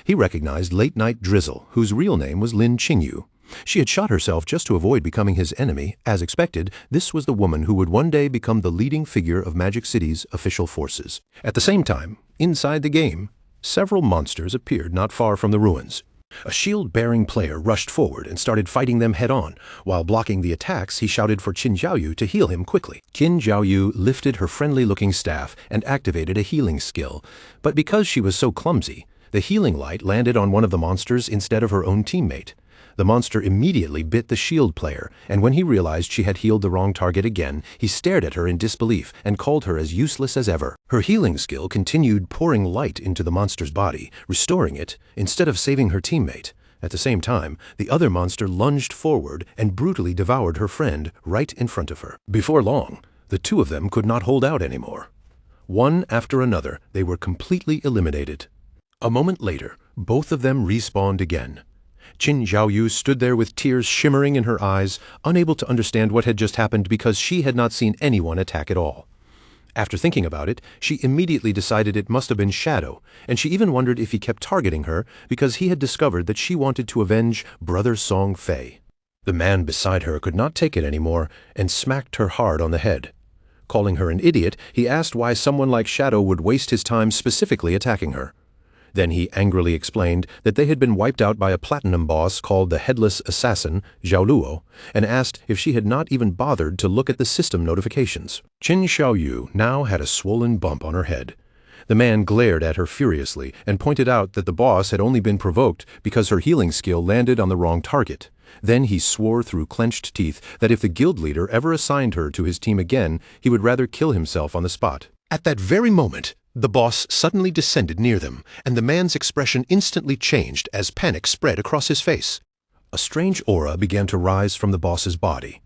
He recognized Late-Night Drizzle, whose real name was Lin Qingyu. She had shot herself just to avoid becoming his enemy. As expected, this was the woman who would one day become the leading figure of Magic City's official forces. At the same time, inside the game, several monsters appeared not far from the ruins. A shield-bearing player rushed forward and started fighting them head-on. While blocking the attacks, he shouted for Qin Jiaoyu to heal him quickly. Qin Jiaoyu lifted her friendly-looking staff and activated a healing skill. But because she was so clumsy, the healing light landed on one of the monsters instead of her own teammate. The monster immediately bit the shield player, and when he realized she had healed the wrong target again, he stared at her in disbelief and called her as useless as ever. Her healing skill continued pouring light into the monster's body, restoring it, instead of saving her teammate. At the same time, the other monster lunged forward and brutally devoured her friend right in front of her. Before long, the two of them could not hold out anymore. One after another, they were completely eliminated. A moment later, both of them respawned again. Qin Jiaoyu stood there with tears shimmering in her eyes, unable to understand what had just happened because she had not seen anyone attack at all. After thinking about it, she immediately decided it must have been Shadow, and she even wondered if he kept targeting her because he had discovered that she wanted to avenge Brother Song Fei. The man beside her could not take it anymore and smacked her hard on the head. Calling her an idiot, he asked why someone like Shadow would waste his time specifically attacking her. Then he angrily explained that they had been wiped out by a platinum boss called the Headless Assassin, Zhao Luo, and asked if she had not even bothered to look at the system notifications. Qin Xiaoyu now had a swollen bump on her head. The man glared at her furiously and pointed out that the boss had only been provoked because her healing skill landed on the wrong target. Then he swore through clenched teeth that if the guild leader ever assigned her to his team again, he would rather kill himself on the spot. At that very moment, the boss suddenly descended near them, and the man's expression instantly changed as panic spread across his face. A strange aura began to rise from the boss's body.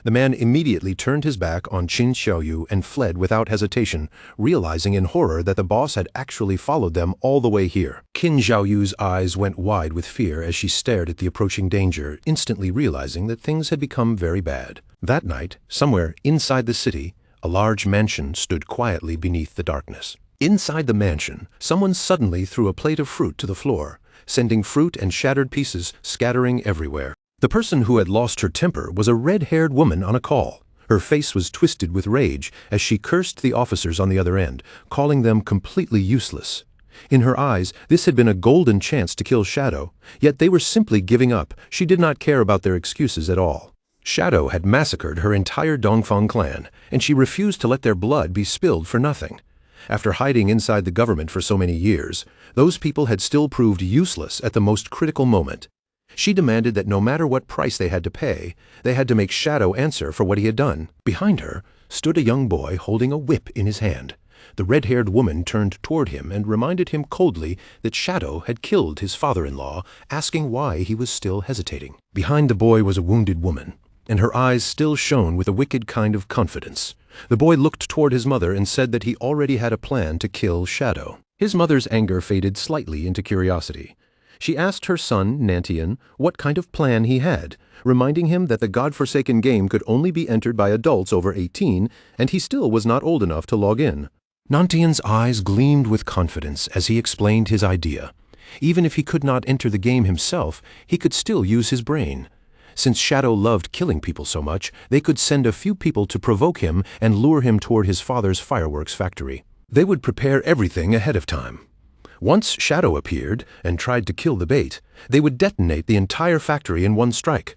The man immediately turned his back on Qin Xiaoyu and fled without hesitation, realizing in horror that the boss had actually followed them all the way here. Qin Xiaoyu's eyes went wide with fear as she stared at the approaching danger, instantly realizing that things had become very bad. That night, somewhere inside the city, a large mansion stood quietly beneath the darkness. Inside the mansion, someone suddenly threw a plate of fruit to the floor, sending fruit and shattered pieces scattering everywhere. The person who had lost her temper was a red-haired woman on a call. Her face was twisted with rage as she cursed the officers on the other end, calling them completely useless. In her eyes, this had been a golden chance to kill Shadow, yet they were simply giving up. She did not care about their excuses at all. Shadow had massacred her entire Dongfang clan, and she refused to let their blood be spilled for nothing. After hiding inside the government for so many years, those people had still proved useless at the most critical moment. She demanded that no matter what price they had to pay, they had to make Shadow answer for what he had done. Behind her stood a young boy holding a whip in his hand. The red-haired woman turned toward him and reminded him coldly that Shadow had killed his father-in-law, asking why he was still hesitating. Behind the boy was a wounded woman, and her eyes still shone with a wicked kind of confidence. The boy looked toward his mother and said that he already had a plan to kill Shadow. His mother's anger faded slightly into curiosity. She asked her son, Nantian, what kind of plan he had, reminding him that the godforsaken game could only be entered by adults over 18, and he still was not old enough to log in. Nantian's eyes gleamed with confidence as he explained his idea. Even if he could not enter the game himself, he could still use his brain. Since Shadow loved killing people so much, they could send a few people to provoke him and lure him toward his father's fireworks factory. They would prepare everything ahead of time. Once Shadow appeared and tried to kill the bait, they would detonate the entire factory in one strike.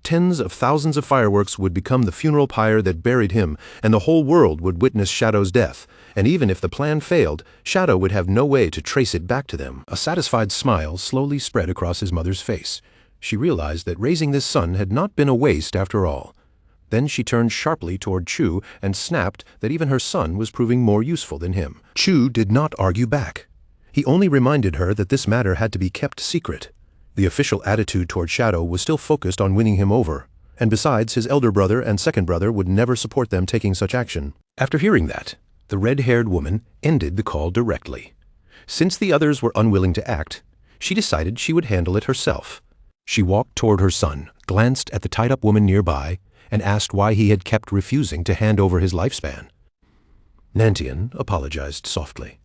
Tens of thousands of fireworks would become the funeral pyre that buried him, and the whole world would witness Shadow's death. And even if the plan failed, Shadow would have no way to trace it back to them. A satisfied smile slowly spread across his mother's face. She realized that raising this son had not been a waste after all. Then she turned sharply toward Chu and snapped that even her son was proving more useful than him. Chu did not argue back. He only reminded her that this matter had to be kept secret. The official attitude toward Shadow was still focused on winning him over, and besides, his elder brother and second brother would never support them taking such action. After hearing that, the red-haired woman ended the call directly. Since the others were unwilling to act, she decided she would handle it herself. She walked toward her son, glanced at the tied-up woman nearby, and asked why he had kept refusing to hand over his lifespan. Nantian apologized softly.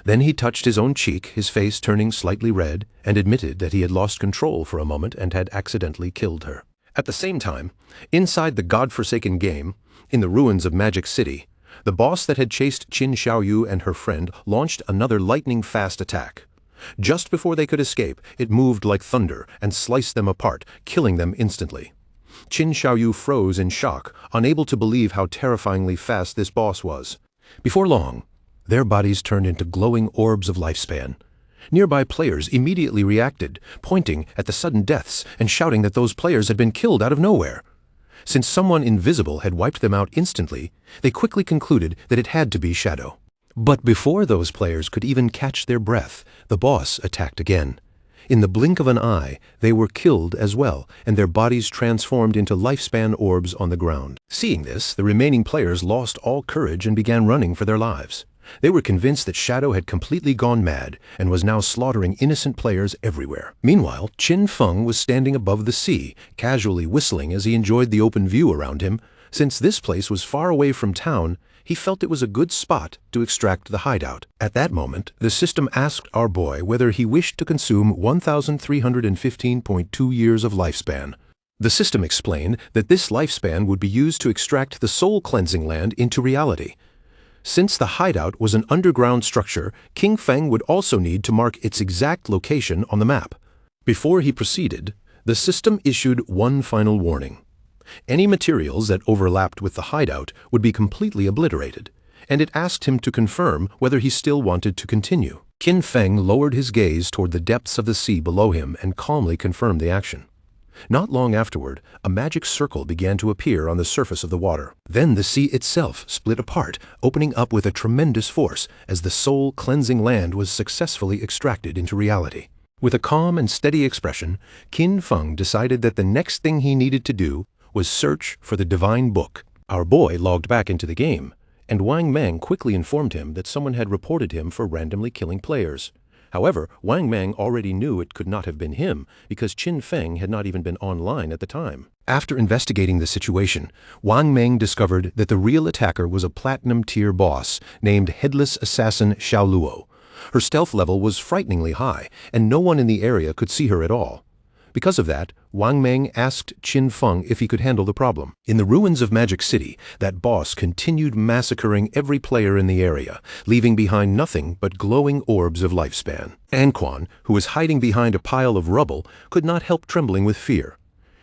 Then he touched his own cheek, his face turning slightly red, and admitted that he had lost control for a moment and had accidentally killed her. At the same time, inside the godforsaken game, in the ruins of Magic City, the boss that had chased Qin Xiaoyu and her friend launched another lightning-fast attack. Just before they could escape, it moved like thunder and sliced them apart, killing them instantly. Qin Xiaoyu froze in shock, unable to believe how terrifyingly fast this boss was. Before long, their bodies turned into glowing orbs of lifespan. Nearby players immediately reacted, pointing at the sudden deaths and shouting that those players had been killed out of nowhere. Since someone invisible had wiped them out instantly, they quickly concluded that it had to be Shadow. But before those players could even catch their breath, the boss attacked again. In the blink of an eye, they were killed as well, and their bodies transformed into lifespan orbs on the ground. Seeing this, the remaining players lost all courage and began running for their lives. They were convinced that Shadow had completely gone mad and was now slaughtering innocent players everywhere. Meanwhile, Qin Feng was standing above the sea, casually whistling as he enjoyed the open view around him. Since this place was far away from town, he felt it was a good spot to extract the hideout. At that moment, the system asked our boy whether he wished to consume 1,315.2 years of lifespan. The system explained that this lifespan would be used to extract the soul-cleansing land into reality. Since the hideout was an underground structure, King Feng would also need to mark its exact location on the map. Before he proceeded, the system issued one final warning. Any materials that overlapped with the hideout would be completely obliterated, and it asked him to confirm whether he still wanted to continue. Qin Feng lowered his gaze toward the depths of the sea below him and calmly confirmed the action. Not long afterward, a magic circle began to appear on the surface of the water. Then the sea itself split apart, opening up with a tremendous force as the soul-cleansing land was successfully extracted into reality. With a calm and steady expression, Qin Feng decided that the next thing he needed to do was search for the divine book. Our boy logged back into the game, and Wang Mang quickly informed him that someone had reported him for randomly killing players. However, Wang Mang already knew it could not have been him because Qin Feng had not even been online at the time. After investigating the situation, Wang Mang discovered that the real attacker was a platinum-tier boss named Headless Assassin Xiao Luo. Her stealth level was frighteningly high, and no one in the area could see her at all. Because of that, Wang Mang asked Qin Feng if he could handle the problem. In the ruins of Magic City, that boss continued massacring every player in the area, leaving behind nothing but glowing orbs of lifespan. Anquan, who was hiding behind a pile of rubble, could not help trembling with fear.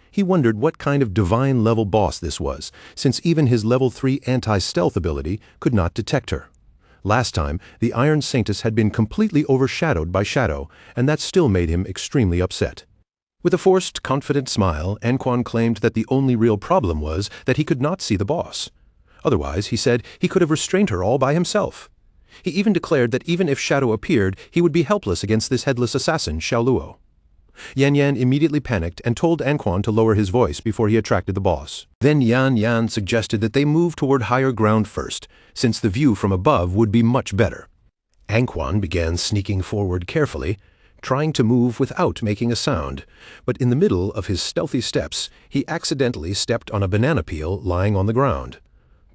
He wondered what kind of divine-level boss this was, since even his level 3 anti-stealth ability could not detect her. Last time, the Iron Saintess had been completely overshadowed by Shadow, and that still made him extremely upset. With a forced, confident smile, Anquan claimed that the only real problem was that he could not see the boss. Otherwise, he said, he could have restrained her all by himself. He even declared that even if Shadow appeared, he would be helpless against this headless assassin, Xiao Luo. Yan Yan immediately panicked and told Anquan to lower his voice before he attracted the boss. Then Yan Yan suggested that they move toward higher ground first, since the view from above would be much better. Anquan began sneaking forward carefully, trying to move without making a sound, but in the middle of his stealthy steps, he accidentally stepped on a banana peel lying on the ground.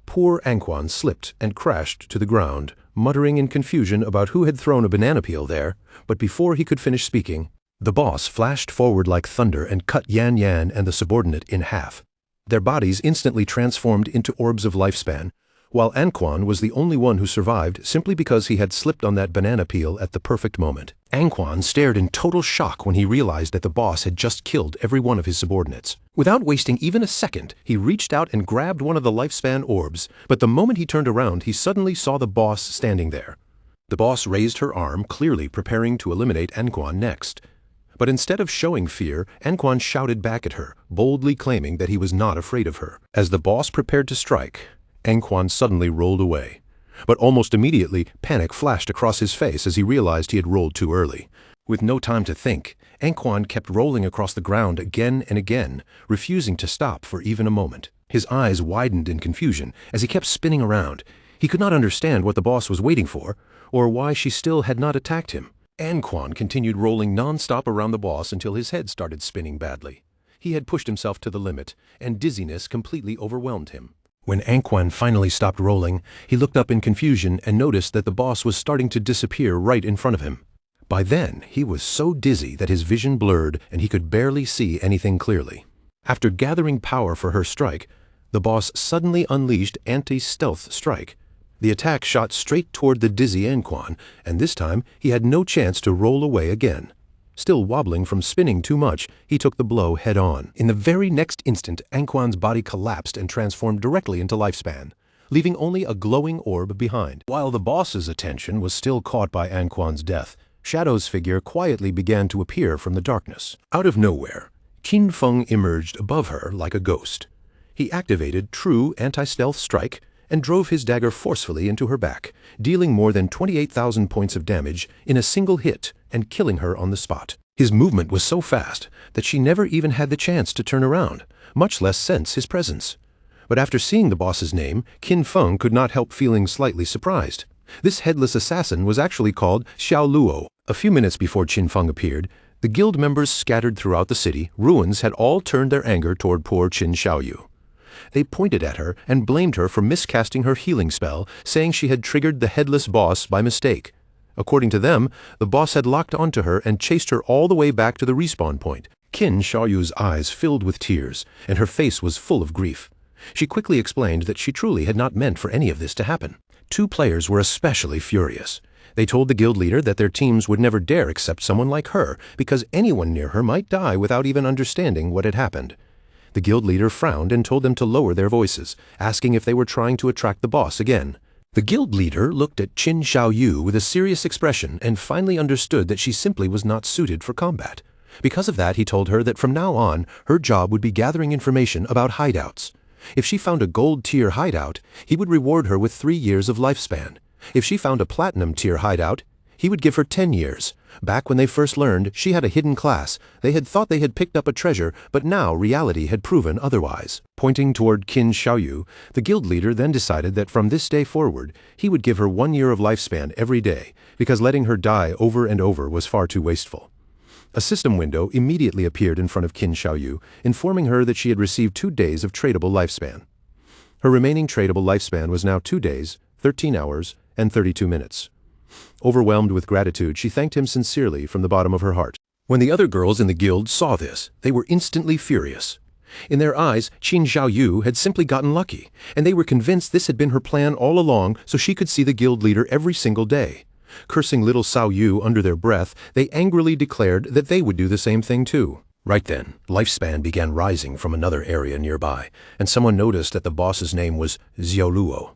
Poor Anquan slipped and crashed to the ground, muttering in confusion about who had thrown a banana peel there, but before he could finish speaking, the boss flashed forward like thunder and cut Yan Yan and the subordinate in half. Their bodies instantly transformed into orbs of lifespan, while Anquan was the only one who survived simply because he had slipped on that banana peel at the perfect moment. Anquan stared in total shock when he realized that the boss had just killed every one of his subordinates. Without wasting even a second, he reached out and grabbed one of the lifespan orbs, but the moment he turned around, he suddenly saw the boss standing there. The boss raised her arm, clearly preparing to eliminate Anquan next. But instead of showing fear, Anquan shouted back at her, boldly claiming that he was not afraid of her. As the boss prepared to strike, Anquan suddenly rolled away. But almost immediately, panic flashed across his face as he realized he had rolled too early. With no time to think, Anquan kept rolling across the ground again and again, refusing to stop for even a moment. His eyes widened in confusion as he kept spinning around. He could not understand what the boss was waiting for, or why she still had not attacked him. Anquan continued rolling non-stop around the boss until his head started spinning badly. He had pushed himself to the limit, and dizziness completely overwhelmed him. When Anquan finally stopped rolling, he looked up in confusion and noticed that the boss was starting to disappear right in front of him. By then, he was so dizzy that his vision blurred and he could barely see anything clearly. After gathering power for her strike, the boss suddenly unleashed Anti-Stealth Strike. The attack shot straight toward the dizzy Anquan, and this time he had no chance to roll away again. Still wobbling from spinning too much, he took the blow head-on. In the very next instant, Anquan's body collapsed and transformed directly into lifespan, leaving only a glowing orb behind. While the boss's attention was still caught by Anquan's death, Shadow's figure quietly began to appear from the darkness. Out of nowhere, Qin Feng emerged above her like a ghost. He activated True Anti-Stealth Strike and drove his dagger forcefully into her back, dealing more than 28,000 points of damage in a single hit and killing her on the spot. His movement was so fast that she never even had the chance to turn around, much less sense his presence. But after seeing the boss's name, Qin Feng could not help feeling slightly surprised. This headless assassin was actually called Xiao Luo. A few minutes before Qin Feng appeared, the guild members scattered throughout the city, ruins had all turned their anger toward poor Qin Xiaoyu. They pointed at her and blamed her for miscasting her healing spell, saying she had triggered the headless boss by mistake. According to them, the boss had locked onto her and chased her all the way back to the respawn point. Qin Xiaoyu's eyes filled with tears, and her face was full of grief. She quickly explained that she truly had not meant for any of this to happen. Two players were especially furious. They told the guild leader that their teams would never dare accept someone like her, because anyone near her might die without even understanding what had happened. The guild leader frowned and told them to lower their voices, asking if they were trying to attract the boss again. The guild leader looked at Qin Xiaoyu with a serious expression and finally understood that she simply was not suited for combat. Because of that, he told her that from now on, her job would be gathering information about hideouts. If she found a gold-tier hideout, he would reward her with 3 years of lifespan. If she found a platinum-tier hideout, he would give her 10 years. Back when they first learned she had a hidden class, they had thought they had picked up a treasure, but now reality had proven otherwise. Pointing toward Qin Xiaoyu, the guild leader then decided that from this day forward, he would give her 1 year of lifespan every day, because letting her die over and over was far too wasteful. A system window immediately appeared in front of Qin Xiaoyu, informing her that she had received 2 days of tradable lifespan. Her remaining tradable lifespan was now 2 days, 13 hours, and 32 minutes. Overwhelmed with gratitude, she thanked him sincerely from the bottom of her heart. When the other girls in the guild saw this, they were instantly furious. In their eyes, Qin Xiaoyu had simply gotten lucky, and they were convinced this had been her plan all along so she could see the guild leader every single day. Cursing little Cao Yu under their breath, they angrily declared that they would do the same thing too. Right then, lifespan began rising from another area nearby, and someone noticed that the boss's name was Xiao Luo.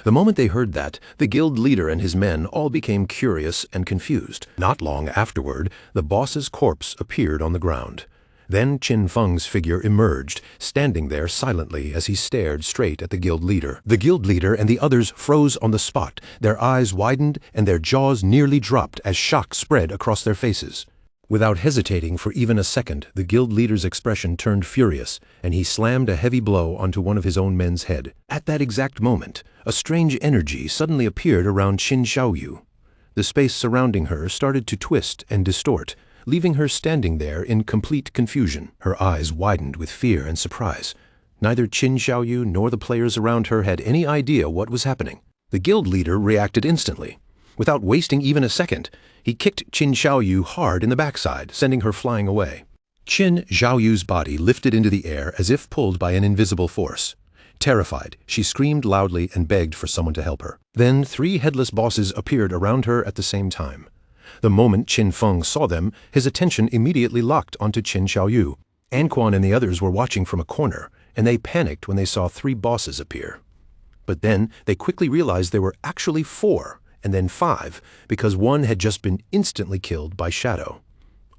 The moment they heard that, the guild leader and his men all became curious and confused. Not long afterward, the boss's corpse appeared on the ground. Then Qin Feng's figure emerged, standing there silently as he stared straight at the guild leader. The guild leader and the others froze on the spot, their eyes widened and their jaws nearly dropped as shock spread across their faces. Without hesitating for even a second, the guild leader's expression turned furious, and he slammed a heavy blow onto one of his own men's head. At that exact moment, a strange energy suddenly appeared around Qin Xiaoyu. The space surrounding her started to twist and distort, leaving her standing there in complete confusion. Her eyes widened with fear and surprise. Neither Qin Xiaoyu nor the players around her had any idea what was happening. The guild leader reacted instantly. Without wasting even a second, he kicked Qin Xiaoyu hard in the backside, sending her flying away. Qin Xiaoyu's body lifted into the air as if pulled by an invisible force. Terrified, she screamed loudly and begged for someone to help her. Then 3 headless bosses appeared around her at the same time. The moment Qin Feng saw them, his attention immediately locked onto Qin Xiaoyu. Anquan and the others were watching from a corner, and they panicked when they saw 3 bosses appear. But then they quickly realized there were actually 4, and then 5, because one had just been instantly killed by Shadow.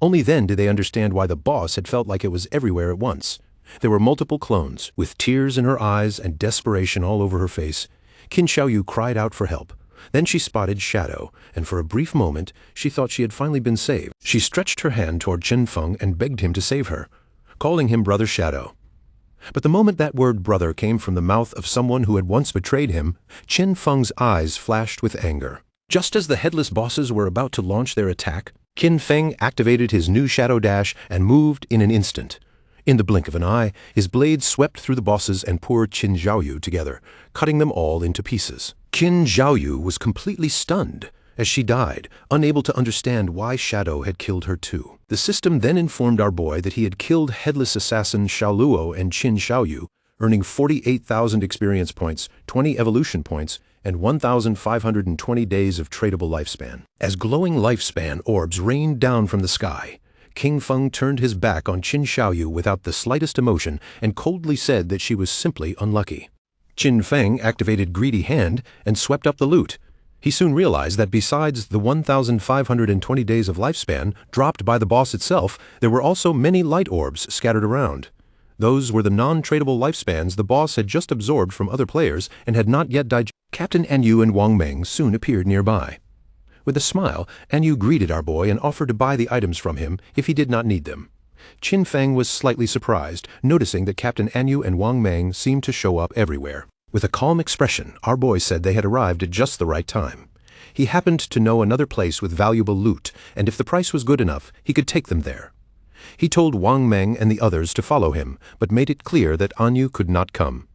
Only then did they understand why the boss had felt like it was everywhere at once. There were multiple clones, with tears in her eyes and desperation all over her face. Qin Xiaoyu cried out for help. Then she spotted Shadow, and for a brief moment, she thought she had finally been saved. She stretched her hand toward Qin Feng and begged him to save her, calling him Brother Shadow. But the moment that word brother came from the mouth of someone who had once betrayed him, Qin Feng's eyes flashed with anger. Just as the headless bosses were about to launch their attack, Qin Feng activated his new Shadow Dash and moved in an instant. In the blink of an eye, his blade swept through the bosses and poor Qin Xiaoyu together, cutting them all into pieces. Qin Xiaoyu was completely stunned as she died, unable to understand why Shadow had killed her too. The system then informed our boy that he had killed headless assassin Xiaoluo and Qin Xiaoyu, earning 48,000 experience points, 20 evolution points, and 1,520 days of tradable lifespan. As glowing lifespan orbs rained down from the sky, King Feng turned his back on Qin Xiaoyu without the slightest emotion and coldly said that she was simply unlucky. Qin Feng activated Greedy Hand and swept up the loot. He soon realized that besides the 1,520 days of lifespan dropped by the boss itself, there were also many light orbs scattered around. Those were the non-tradable lifespans the boss had just absorbed from other players and had not yet digested. Captain Anyu and Wang Meng soon appeared nearby. With a smile, Anyu greeted our boy and offered to buy the items from him if he did not need them. Qin Feng was slightly surprised, noticing that Captain Anyu and Wang Meng seemed to show up everywhere. With a calm expression, our boy said they had arrived at just the right time. He happened to know another place with valuable loot, and if the price was good enough, he could take them there. He told Wang Meng and the others to follow him, but made it clear that Anyu could not come.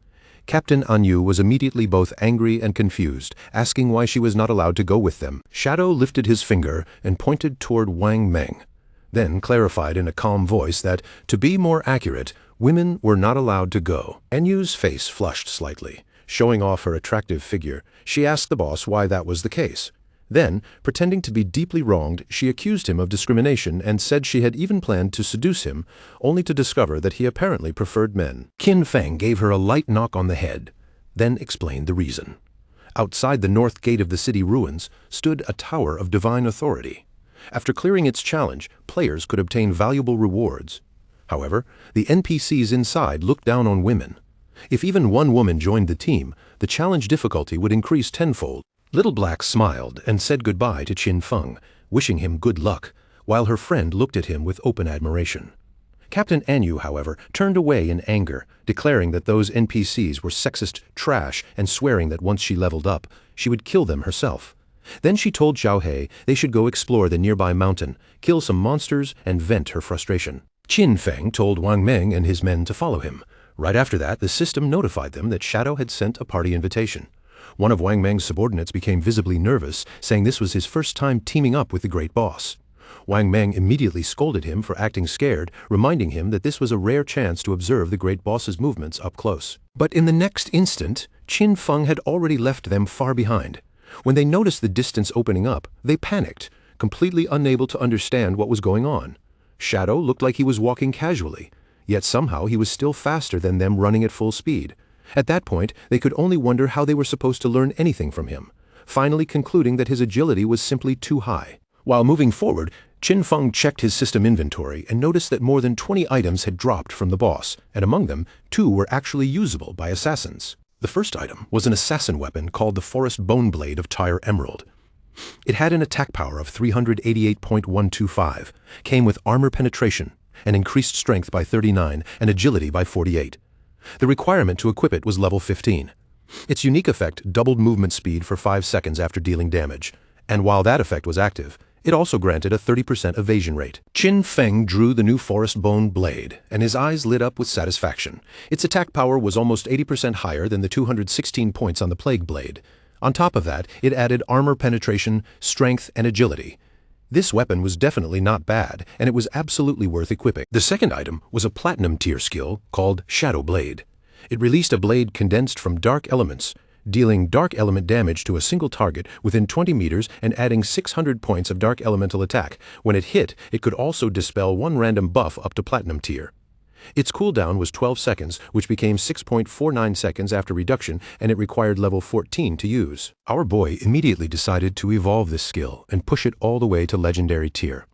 Captain Anyu was immediately both angry and confused, asking why she was not allowed to go with them. Shadow lifted his finger and pointed toward Wang Meng, then clarified in a calm voice that, to be more accurate, women were not allowed to go. Anyu's face flushed slightly. Showing off her attractive figure, she asked the boss why that was the case. Then, pretending to be deeply wronged, she accused him of discrimination and said she had even planned to seduce him, only to discover that he apparently preferred men. Qin Feng gave her a light knock on the head, then explained the reason. Outside the north gate of the city ruins stood a tower of divine authority. After clearing its challenge, players could obtain valuable rewards. However, the NPCs inside looked down on women. If even one woman joined the team, the challenge difficulty would increase tenfold. Little Black smiled and said goodbye to Qin Feng, wishing him good luck, while her friend looked at him with open admiration. Captain Anyu, however, turned away in anger, declaring that those NPCs were sexist trash and swearing that once she leveled up, she would kill them herself. Then she told Xiao He they should go explore the nearby mountain, kill some monsters, and vent her frustration. Qin Feng told Wang Meng and his men to follow him. Right after that, the system notified them that Shadow had sent a party invitation. One of Wang Meng's subordinates became visibly nervous, saying this was his first time teaming up with the great boss. Wang Meng immediately scolded him for acting scared, reminding him that this was a rare chance to observe the great boss's movements up close. But in the next instant, Qin Feng had already left them far behind. When they noticed the distance opening up, they panicked, completely unable to understand what was going on. Shadow looked like he was walking casually, yet somehow he was still faster than them running at full speed. At that point, they could only wonder how they were supposed to learn anything from him, finally concluding that his agility was simply too high. While moving forward, Qin Feng checked his system inventory and noticed that more than 20 items had dropped from the boss, and among them, 2 were actually usable by assassins. The first item was an assassin weapon called the Forest Bone Blade of Tyre Emerald. It had an attack power of 388.125, came with armor penetration, and increased strength by 39 and agility by 48. The requirement to equip it was level 15. Its unique effect doubled movement speed for 5 seconds after dealing damage, and while that effect was active, it also granted a 30% evasion rate. Qin Feng drew the new Forest Bone Blade, and his eyes lit up with satisfaction. Its attack power was almost 80% higher than the 216 points on the Plague Blade. On top of that, it added armor penetration, strength, and agility. This weapon was definitely not bad, and it was absolutely worth equipping. The second item was a platinum tier skill called Shadow Blade. It released a blade condensed from dark elements, dealing dark element damage to a single target within 20 meters and adding 600 points of dark elemental attack. When it hit, it could also dispel one random buff up to platinum tier. Its cooldown was 12 seconds, which became 6.49 seconds after reduction, and it required level 14 to use. Our boy immediately decided to evolve this skill and push it all the way to legendary tier.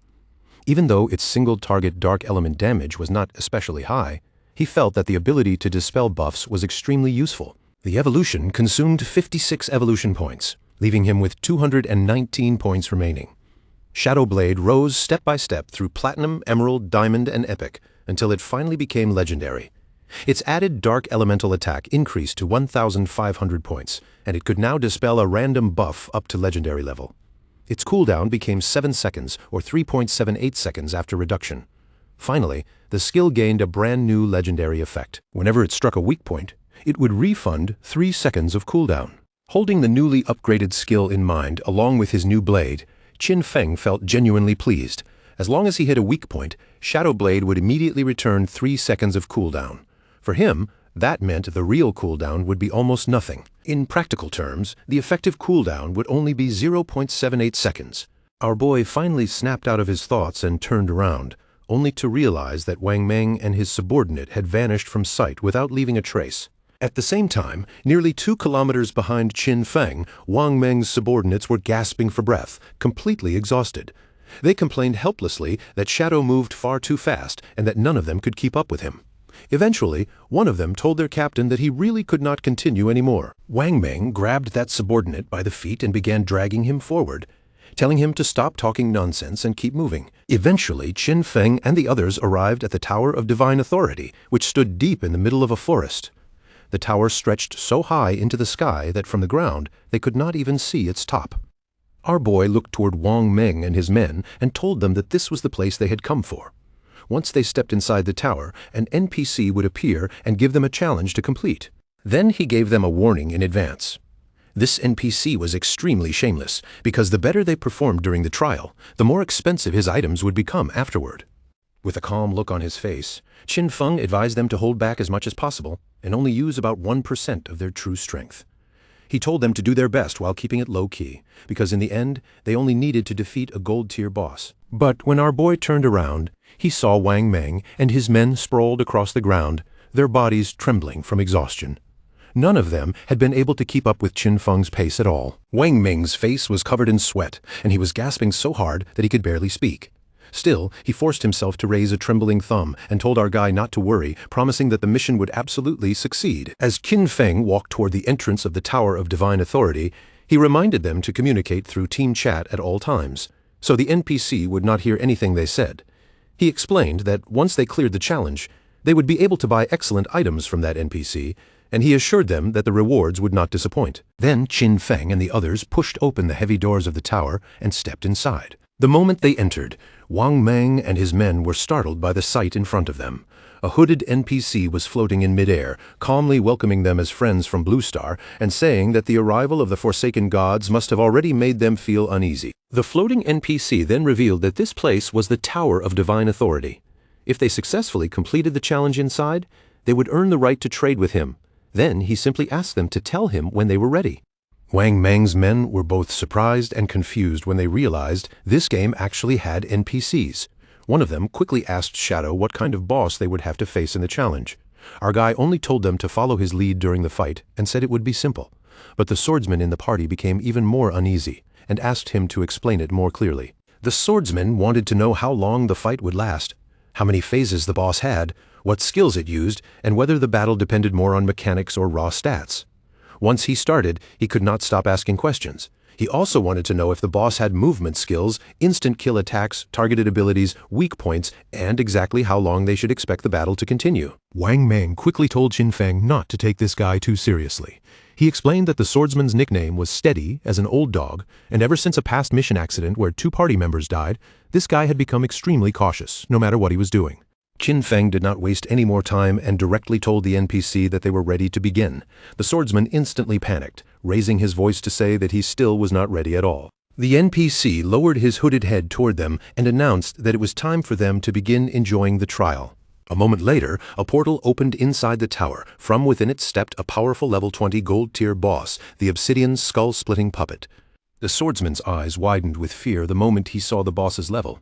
Even though its single target dark element damage was not especially high, he felt that the ability to dispel buffs was extremely useful. The evolution consumed 56 evolution points, leaving him with 219 points remaining. Shadow Blade rose step by step through Platinum, Emerald, Diamond, and Epic, until it finally became legendary. Its added dark elemental attack increased to 1,500 points, and it could now dispel a random buff up to legendary level. Its cooldown became 7 seconds, or 3.78 seconds after reduction. Finally, the skill gained a brand new legendary effect. Whenever it struck a weak point, it would refund 3 seconds of cooldown. Holding the newly upgraded skill in mind along with his new blade, Qin Feng felt genuinely pleased. As long as he hit a weak point, Shadow Blade would immediately return 3 seconds of cooldown. For him, that meant the real cooldown would be almost nothing. In practical terms, the effective cooldown would only be 0.78 seconds. Our boy finally snapped out of his thoughts and turned around, only to realize that Wang Meng and his subordinate had vanished from sight without leaving a trace. At the same time, nearly 2 kilometers behind Qin Feng, Wang Meng's subordinates were gasping for breath, completely exhausted. They complained helplessly that Shadow moved far too fast and that none of them could keep up with him. Eventually, one of them told their captain that he really could not continue anymore. Wang Meng grabbed that subordinate by the feet and began dragging him forward, telling him to stop talking nonsense and keep moving. Eventually, Qin Feng and the others arrived at the Tower of Divine Authority, which stood deep in the middle of a forest. The tower stretched so high into the sky that from the ground they could not even see its top. Our boy looked toward Wang Meng and his men and told them that this was the place they had come for. Once they stepped inside the tower, an NPC would appear and give them a challenge to complete. Then he gave them a warning in advance. This NPC was extremely shameless, because the better they performed during the trial, the more expensive his items would become afterward. With a calm look on his face, Qin Feng advised them to hold back as much as possible and only use about 1% of their true strength. He told them to do their best while keeping it low-key, because in the end, they only needed to defeat a gold-tier boss. But when our boy turned around, he saw Wang Meng and his men sprawled across the ground, their bodies trembling from exhaustion. None of them had been able to keep up with Qin Feng's pace at all. Wang Meng's face was covered in sweat, and he was gasping so hard that he could barely speak. Still, he forced himself to raise a trembling thumb and told our guy not to worry, promising that the mission would absolutely succeed. As Qin Feng walked toward the entrance of the Tower of Divine Authority, he reminded them to communicate through team chat at all times, so the NPC would not hear anything they said. He explained that once they cleared the challenge, they would be able to buy excellent items from that NPC, and he assured them that the rewards would not disappoint. Then Qin Feng and the others pushed open the heavy doors of the tower and stepped inside. The moment they entered, Wang Meng and his men were startled by the sight in front of them. A hooded NPC was floating in midair, calmly welcoming them as friends from Blue Star and saying that the arrival of the Forsaken Gods must have already made them feel uneasy. The floating NPC then revealed that this place was the Tower of Divine Authority. If they successfully completed the challenge inside, they would earn the right to trade with him. Then he simply asked them to tell him when they were ready. Wang Meng's men were both surprised and confused when they realized this game actually had NPCs. One of them quickly asked Shadow what kind of boss they would have to face in the challenge. Our guy only told them to follow his lead during the fight and said it would be simple. But the swordsman in the party became even more uneasy and asked him to explain it more clearly. The swordsman wanted to know how long the fight would last, how many phases the boss had, what skills it used, and whether the battle depended more on mechanics or raw stats. Once he started, he could not stop asking questions. He also wanted to know if the boss had movement skills, instant kill attacks, targeted abilities, weak points, and exactly how long they should expect the battle to continue. Wang Meng quickly told Qin Feng not to take this guy too seriously. He explained that the swordsman's nickname was Steady as an old dog, and ever since a past mission accident where 2 party members died, this guy had become extremely cautious, no matter what he was doing. Qin Feng did not waste any more time and directly told the NPC that they were ready to begin. The swordsman instantly panicked, raising his voice to say that he still was not ready at all. The NPC lowered his hooded head toward them and announced that it was time for them to begin enjoying the trial. A moment later, a portal opened inside the tower. From within it stepped a powerful level 20 gold-tier boss, the Obsidian skull-splitting puppet. The swordsman's eyes widened with fear the moment he saw the boss's level.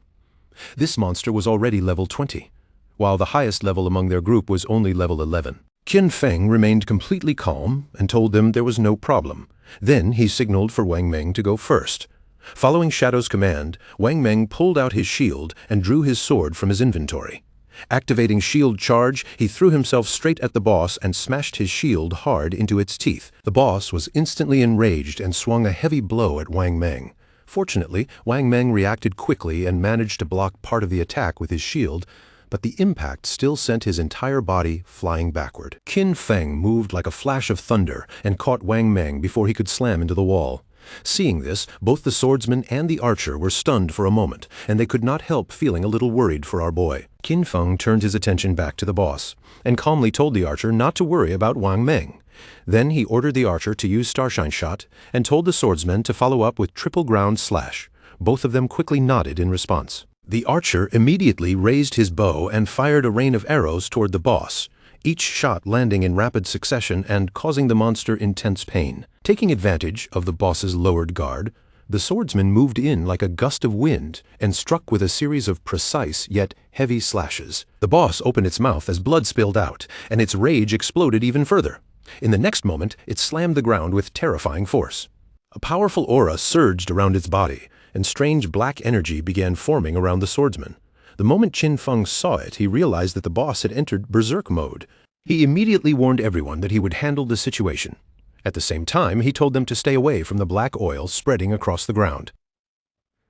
This monster was already level 20, while the highest level among their group was only level 11. Qin Feng remained completely calm and told them there was no problem. Then he signaled for Wang Meng to go first. Following Shadow's command, Wang Meng pulled out his shield and drew his sword from his inventory. Activating Shield Charge, he threw himself straight at the boss and smashed his shield hard into its teeth. The boss was instantly enraged and swung a heavy blow at Wang Meng. Fortunately, Wang Meng reacted quickly and managed to block part of the attack with his shield, but the impact still sent his entire body flying backward. Qin Feng moved like a flash of thunder and caught Wang Meng before he could slam into the wall. Seeing this, both the swordsman and the archer were stunned for a moment, and they could not help feeling a little worried for our boy. Qin Feng turned his attention back to the boss, and calmly told the archer not to worry about Wang Meng. Then he ordered the archer to use Starshine Shot, and told the swordsman to follow up with Triple Ground Slash. Both of them quickly nodded in response. The archer immediately raised his bow and fired a rain of arrows toward the boss, each shot landing in rapid succession and causing the monster intense pain. Taking advantage of the boss's lowered guard, the swordsman moved in like a gust of wind and struck with a series of precise yet heavy slashes. The boss opened its mouth as blood spilled out, and its rage exploded even further. In the next moment, it slammed the ground with terrifying force. A powerful aura surged around its body, and strange black energy began forming around the swordsman. The moment Qin Feng saw it, he realized that the boss had entered berserk mode. He immediately warned everyone that he would handle the situation. At the same time, he told them to stay away from the black oil spreading across the ground.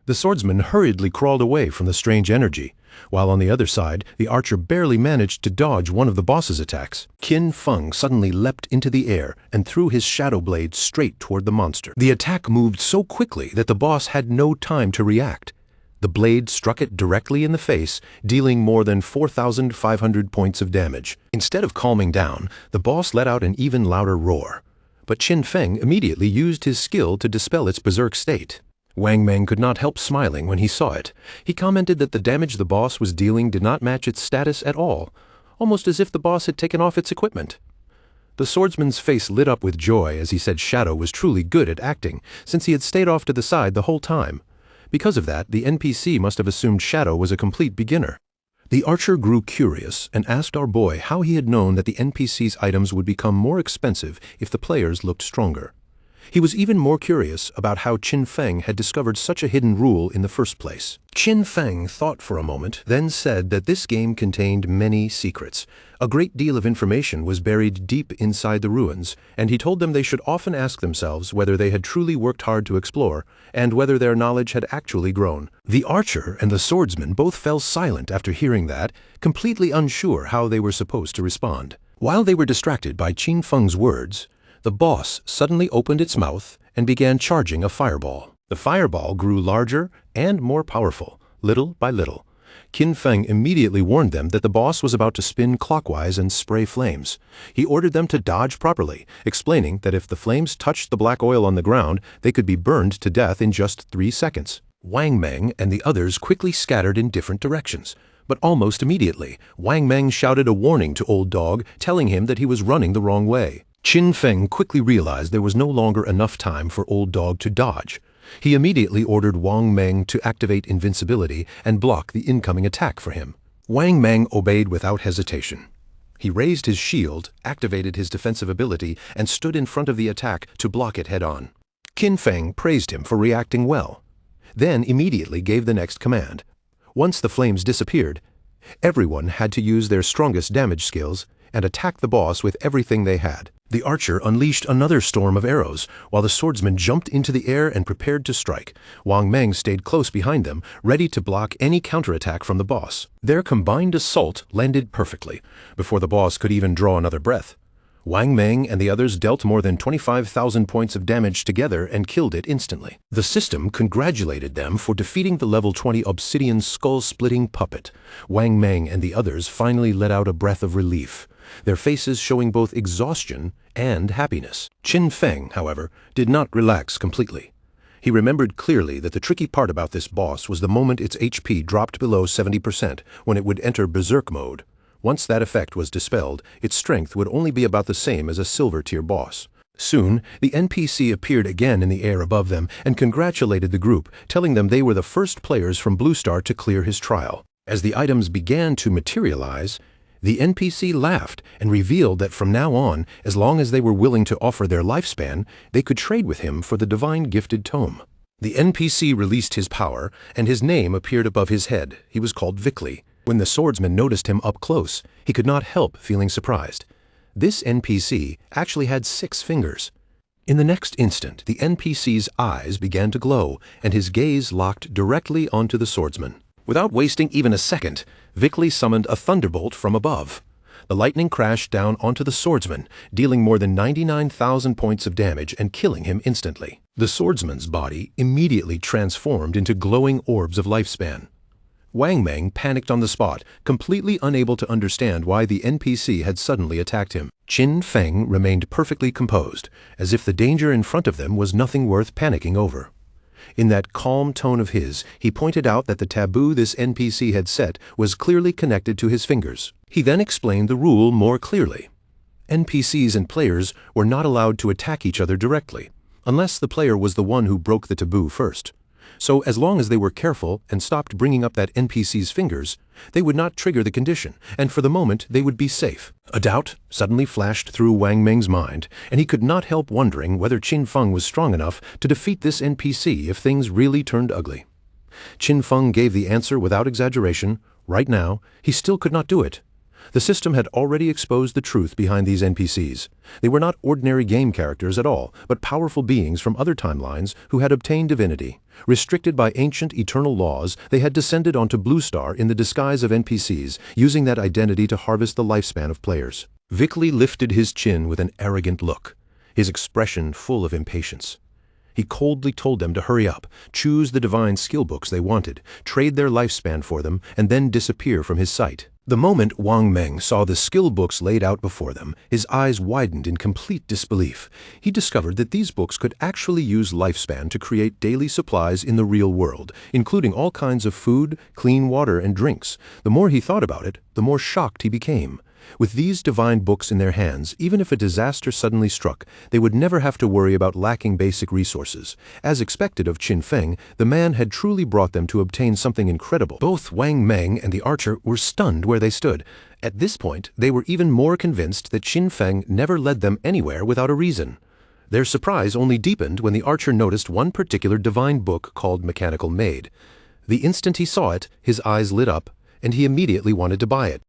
The swordsman hurriedly crawled away from the strange energy, while on the other side, the archer barely managed to dodge one of the boss's attacks. Qin Feng suddenly leapt into the air and threw his shadow blade straight toward the monster. The attack moved so quickly that the boss had no time to react. The blade struck it directly in the face, dealing more than 4,500 points of damage. Instead of calming down, the boss let out an even louder roar. But Qin Feng immediately used his skill to dispel its berserk state. Wang Meng could not help smiling when he saw it. He commented that the damage the boss was dealing did not match its status at all, almost as if the boss had taken off its equipment. The swordsman's face lit up with joy as he said Shadow was truly good at acting, since he had stayed off to the side the whole time. Because of that, the NPC must have assumed Shadow was a complete beginner. The archer grew curious and asked our boy how he had known that the NPC's items would become more expensive if the players looked stronger. He was even more curious about how Qin Feng had discovered such a hidden rule in the first place. Qin Feng thought for a moment, then said that this game contained many secrets. A great deal of information was buried deep inside the ruins, and he told them they should often ask themselves whether they had truly worked hard to explore, and whether their knowledge had actually grown. The archer and the swordsman both fell silent after hearing that, completely unsure how they were supposed to respond. While they were distracted by Qin Feng's words, the boss suddenly opened its mouth and began charging a fireball. The fireball grew larger and more powerful, little by little. Qin Feng immediately warned them that the boss was about to spin clockwise and spray flames. He ordered them to dodge properly, explaining that if the flames touched the black oil on the ground, they could be burned to death in just 3 seconds. Wang Meng and the others quickly scattered in different directions. But almost immediately, Wang Meng shouted a warning to Old Dog, telling him that he was running the wrong way. Qin Feng quickly realized there was no longer enough time for Old Dog to dodge. He immediately ordered Wang Meng to activate invincibility and block the incoming attack for him. Wang Meng obeyed without hesitation. He raised his shield, activated his defensive ability, and stood in front of the attack to block it head-on. Qin Feng praised him for reacting well. then immediately gave the next command. Once the flames disappeared, everyone had to use their strongest damage skills and attack the boss with everything they had. The archer unleashed another storm of arrows, while the swordsman jumped into the air and prepared to strike. Wang Meng stayed close behind them, ready to block any counterattack from the boss. Their combined assault landed perfectly, before the boss could even draw another breath. Wang Meng and the others dealt more than 25,000 points of damage together and killed it instantly. The system congratulated them for defeating the level 20 obsidian skull-splitting puppet. Wang Meng and the others finally let out a breath of relief, their faces showing both exhaustion and happiness. Qin Feng, however, did not relax completely. He remembered clearly that the tricky part about this boss was the moment its HP dropped below 70% when it would enter berserk mode. Once that effect was dispelled, its strength would only be about the same as a silver-tier boss. Soon, the NPC appeared again in the air above them and congratulated the group, telling them they were the first players from Blue Star to clear his trial. As the items began to materialize, the NPC laughed and revealed that from now on, as long as they were willing to offer their lifespan, they could trade with him for the divine gifted tome. The NPC released his power, and his name appeared above his head. He was called Vickley. When the swordsman noticed him up close, he could not help feeling surprised. This NPC actually had 6 fingers. In the next instant, the NPC's eyes began to glow, and his gaze locked directly onto the swordsman. Without wasting even a second, Vickley summoned a thunderbolt from above. The lightning crashed down onto the swordsman, dealing more than 99,000 points of damage and killing him instantly. The swordsman's body immediately transformed into glowing orbs of lifespan. Wang Meng panicked on the spot, completely unable to understand why the NPC had suddenly attacked him. Qin Feng remained perfectly composed, as if the danger in front of them was nothing worth panicking over. In that calm tone of his, he pointed out that the taboo this NPC had set was clearly connected to his fingers. He then explained the rule more clearly. NPCs and players were not allowed to attack each other directly, unless the player was the one who broke the taboo first. So as long as they were careful and stopped bringing up that NPC's fingers, they would not trigger the condition, and for the moment they would be safe. A doubt suddenly flashed through Wang Meng's mind, and he could not help wondering whether Qin Feng was strong enough to defeat this NPC if things really turned ugly. Qin Feng gave the answer without exaggeration. Right now, he still could not do it. The system had already exposed the truth behind these NPCs. They were not ordinary game characters at all, but powerful beings from other timelines who had obtained divinity. Restricted by ancient eternal laws, they had descended onto Blue Star in the disguise of NPCs, using that identity to harvest the lifespan of players. Vickley lifted his chin with an arrogant look, his expression full of impatience. He coldly told them to hurry up, choose the divine skill books they wanted, trade their lifespan for them, and then disappear from his sight. The moment Wang Meng saw the skill books laid out before them, his eyes widened in complete disbelief. He discovered that these books could actually use lifespan to create daily supplies in the real world, including all kinds of food, clean water, and drinks. The more he thought about it, the more shocked he became. With these divine books in their hands, even if a disaster suddenly struck, they would never have to worry about lacking basic resources. As expected of Qin Feng, the man had truly brought them to obtain something incredible. Both Wang Meng and the archer were stunned where they stood. At this point, they were even more convinced that Qin Feng never led them anywhere without a reason. Their surprise only deepened when the archer noticed one particular divine book called Mechanical Maid. The instant he saw it, his eyes lit up, and he immediately wanted to buy it.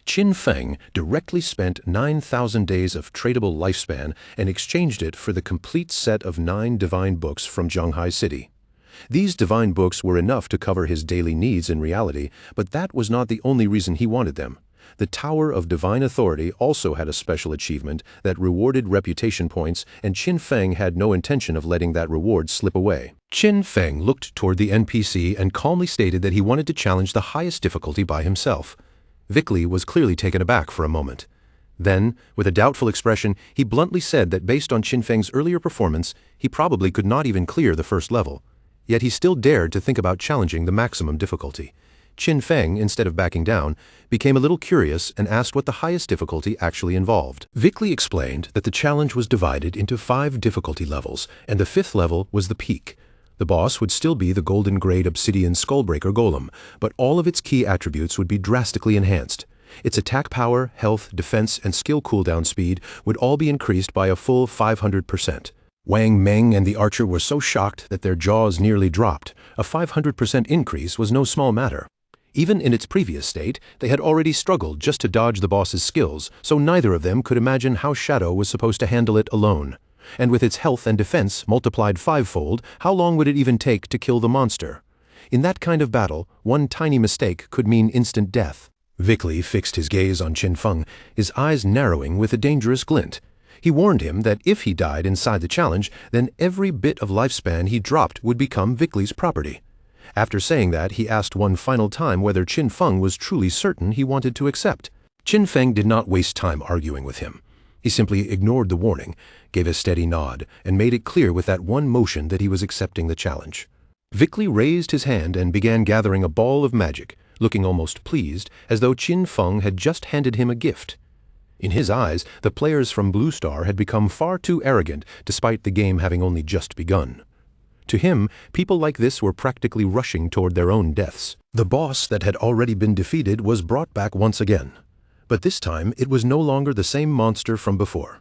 Qin Feng directly spent 9,000 days of tradable lifespan and exchanged it for the complete set of 9 divine books from Zhanghai City. These divine books were enough to cover his daily needs in reality, but that was not the only reason he wanted them. The Tower of Divine Authority also had a special achievement that rewarded reputation points, and Qin Feng had no intention of letting that reward slip away. Qin Feng looked toward the NPC and calmly stated that he wanted to challenge the highest difficulty by himself. Vickley was clearly taken aback for a moment. Then, with a doubtful expression, he bluntly said that based on Qin Feng's earlier performance, he probably could not even clear the first level. Yet he still dared to think about challenging the maximum difficulty. Qin Feng, instead of backing down, became a little curious and asked what the highest difficulty actually involved. Vickley explained that the challenge was divided into 5 difficulty levels, and the 5th level was the peak. The boss would still be the golden grade obsidian skullbreaker golem, but all of its key attributes would be drastically enhanced. Its attack power, health, defense, and skill cooldown speed would all be increased by a full 500%. Wang Meng and the archer were so shocked that their jaws nearly dropped. A 500% increase was no small matter. Even in its previous state, they had already struggled just to dodge the boss's skills, so neither of them could imagine how Shadow was supposed to handle it alone. And with its health and defense multiplied fivefold, how long would it even take to kill the monster? In that kind of battle, one tiny mistake could mean instant death. Vic Li fixed his gaze on Qin Feng, his eyes narrowing with a dangerous glint. He warned him that if he died inside the challenge, then every bit of lifespan he dropped would become Vic Li's property. After saying that, he asked one final time whether Qin Feng was truly certain he wanted to accept. Qin Feng did not waste time arguing with him. He simply ignored the warning, gave a steady nod, and made it clear with that one motion that he was accepting the challenge. Vic Li raised his hand and began gathering a ball of magic, looking almost pleased, as though Qin Feng had just handed him a gift. In his eyes, the players from Blue Star had become far too arrogant, despite the game having only just begun. To him, people like this were practically rushing toward their own deaths. The boss that had already been defeated was brought back once again. But this time, it was no longer the same monster from before.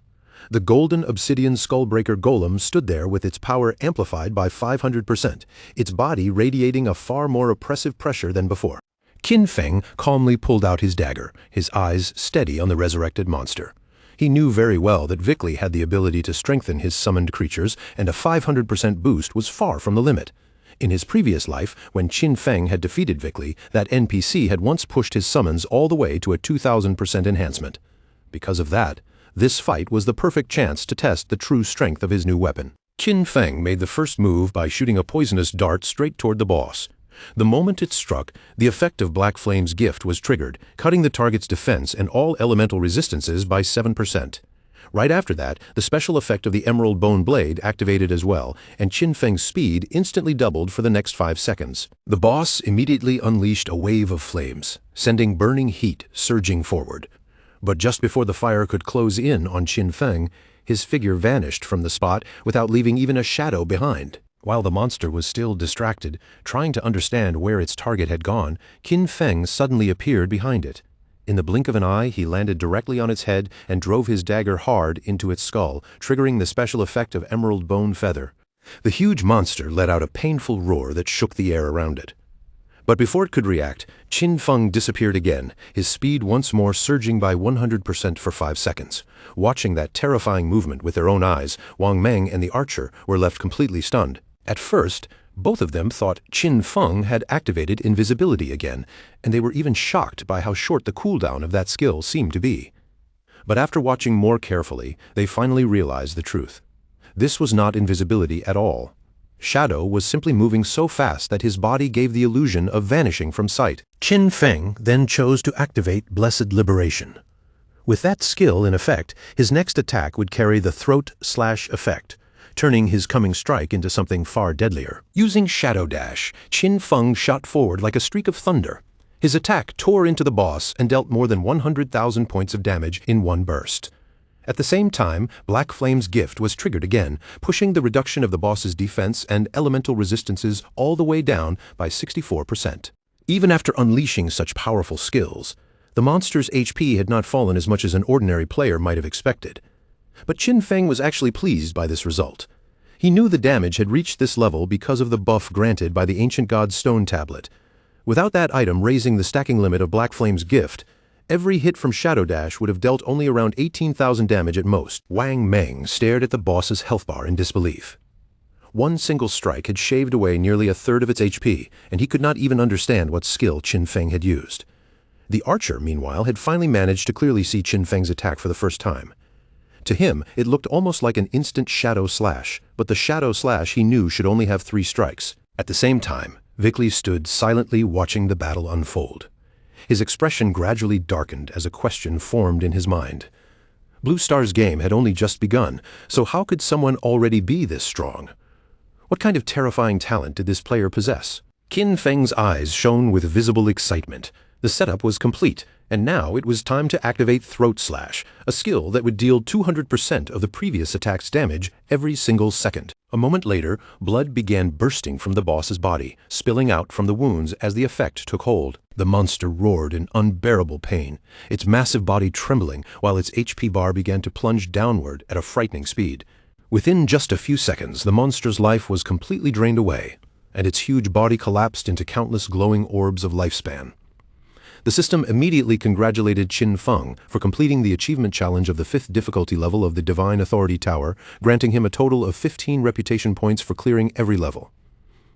The golden obsidian skullbreaker golem stood there with its power amplified by 500%, its body radiating a far more oppressive pressure than before. Qin Feng calmly pulled out his dagger, his eyes steady on the resurrected monster. He knew very well that Vic Li had the ability to strengthen his summoned creatures, and a 500% boost was far from the limit. In his previous life, when Qin Feng had defeated Vic Li, that NPC had once pushed his summons all the way to a 2000% enhancement. Because of that, this fight was the perfect chance to test the true strength of his new weapon. Qin Feng made the first move by shooting a poisonous dart straight toward the boss. The moment it struck, the effect of Black Flame's gift was triggered, cutting the target's defense and all elemental resistances by 7%. Right after that, the special effect of the Emerald Bone Blade activated as well, and Qin Feng's speed instantly doubled for the next 5 seconds. The boss immediately unleashed a wave of flames, sending burning heat surging forward. But just before the fire could close in on Qin Feng, his figure vanished from the spot without leaving even a shadow behind. While the monster was still distracted, trying to understand where its target had gone, Qin Feng suddenly appeared behind it. In the blink of an eye, he landed directly on its head and drove his dagger hard into its skull, triggering the special effect of Emerald Bone Feather. The huge monster let out a painful roar that shook the air around it. But before it could react, Qin Feng disappeared again, his speed once more surging by 100% for 5 seconds. Watching that terrifying movement with their own eyes, Wang Meng and the archer were left completely stunned. At first, both of them thought Qin Feng had activated invisibility again, and they were even shocked by how short the cooldown of that skill seemed to be. But after watching more carefully, they finally realized the truth. This was not invisibility at all. Shadow was simply moving so fast that his body gave the illusion of vanishing from sight. Qin Feng then chose to activate Blessed Liberation. With that skill in effect, his next attack would carry the Throat Slash effect, turning his coming strike into something far deadlier. Using Shadow Dash, Qin Feng shot forward like a streak of thunder. His attack tore into the boss and dealt more than 100,000 points of damage in one burst. At the same time, Black Flame's gift was triggered again, pushing the reduction of the boss's defense and elemental resistances all the way down by 64%. Even after unleashing such powerful skills, the monster's HP had not fallen as much as an ordinary player might have expected. But Qin Feng was actually pleased by this result. He knew the damage had reached this level because of the buff granted by the Ancient God's Stone Tablet. Without that item raising the stacking limit of Black Flame's gift, every hit from Shadow Dash would have dealt only around 18,000 damage at most. Wang Meng stared at the boss's health bar in disbelief. One single strike had shaved away nearly a third of its HP, and he could not even understand what skill Qin Feng had used. The archer, meanwhile, had finally managed to clearly see Qin Feng's attack for the first time. To him, it looked almost like an instant Shadow Slash, but the Shadow Slash he knew should only have 3 strikes. At the same time, Vic Li stood silently watching the battle unfold. His expression gradually darkened as a question formed in his mind. Blue Star's game had only just begun, so how could someone already be this strong? What kind of terrifying talent did this player possess? Qin Feng's eyes shone with visible excitement. The setup was complete, and now it was time to activate Throat Slash, a skill that would deal 200% of the previous attack's damage every single second. A moment later, blood began bursting from the boss's body, spilling out from the wounds as the effect took hold. The monster roared in unbearable pain, its massive body trembling while its HP bar began to plunge downward at a frightening speed. Within just a few seconds, the monster's life was completely drained away, and its huge body collapsed into countless glowing orbs of lifespan. The system immediately congratulated Qin Feng for completing the achievement challenge of the 5th difficulty level of the Divine Authority Tower, granting him a total of 15 reputation points for clearing every level.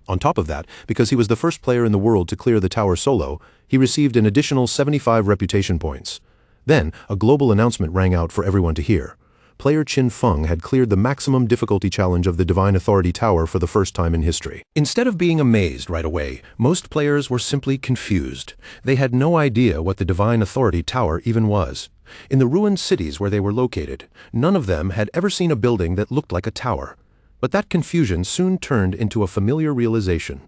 On top of that, because he was the first player in the world to clear the tower solo, he received an additional 75 reputation points. Then, a global announcement rang out for everyone to hear. Player Qin Feng had cleared the maximum difficulty challenge of the Divine Authority Tower for the first time in history. Instead of being amazed right away, most players were simply confused. They had no idea what the Divine Authority Tower even was. In the ruined cities where they were located, none of them had ever seen a building that looked like a tower. But that confusion soon turned into a familiar realization.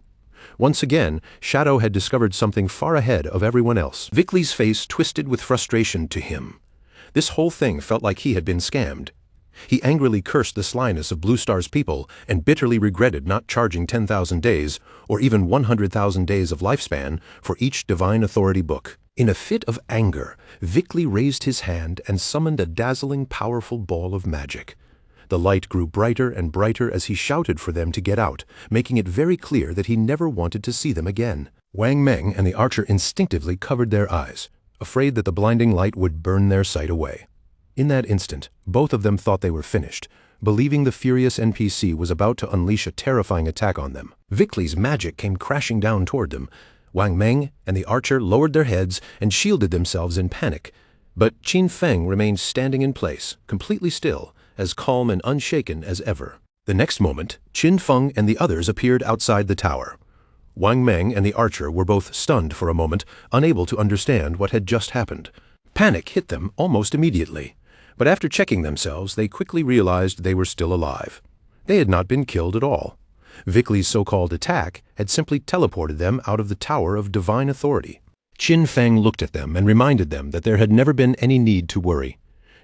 Once again, Shadow had discovered something far ahead of everyone else. Vickley's face twisted with frustration to him. This whole thing felt like he had been scammed. He angrily cursed the slyness of Blue Star's people and bitterly regretted not charging 10,000 days, or even 100,000 days of lifespan, for each Divine Authority book. In a fit of anger, Vickley raised his hand and summoned a dazzling, powerful ball of magic. The light grew brighter and brighter as he shouted for them to get out, making it very clear that he never wanted to see them again. Wang Meng and the archer instinctively covered their eyes, afraid that the blinding light would burn their sight away. In that instant, both of them thought they were finished, believing the furious NPC was about to unleash a terrifying attack on them. Vickley's magic came crashing down toward them. Wang Meng and the archer lowered their heads and shielded themselves in panic. But Qin Feng remained standing in place, completely still, as calm and unshaken as ever. The next moment, Qin Feng and the others appeared outside the tower. Wang Meng and the archer were both stunned for a moment, unable to understand what had just happened. Panic hit them almost immediately, but after checking themselves, they quickly realized they were still alive. They had not been killed at all. Vickley's so-called attack had simply teleported them out of the Tower of Divine Authority. Qin Feng looked at them and reminded them that there had never been any need to worry.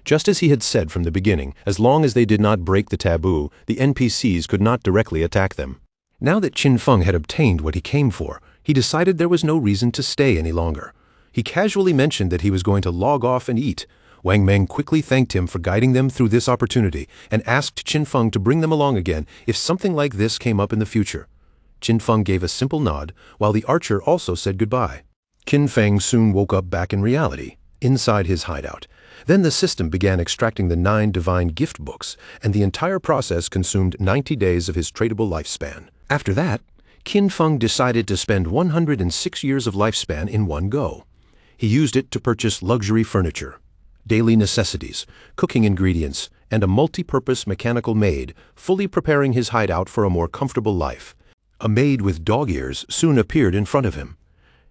Just as he had said from the beginning, as long as they did not break the taboo, the NPCs could not directly attack them. Now that Qin Feng had obtained what he came for, he decided there was no reason to stay any longer. He casually mentioned that he was going to log off and eat. Wang Meng quickly thanked him for guiding them through this opportunity and asked Qin Feng to bring them along again if something like this came up in the future. Qin Feng gave a simple nod, while the archer also said goodbye. Qin Feng soon woke up back in reality, inside his hideout. Then the system began extracting the 9 divine gift books, and the entire process consumed 90 days of his tradable lifespan. After that, Qin Feng decided to spend 106 years of lifespan in one go. He used it to purchase luxury furniture, daily necessities, cooking ingredients, and a multi-purpose mechanical maid, fully preparing his hideout for a more comfortable life. A maid with dog ears soon appeared in front of him.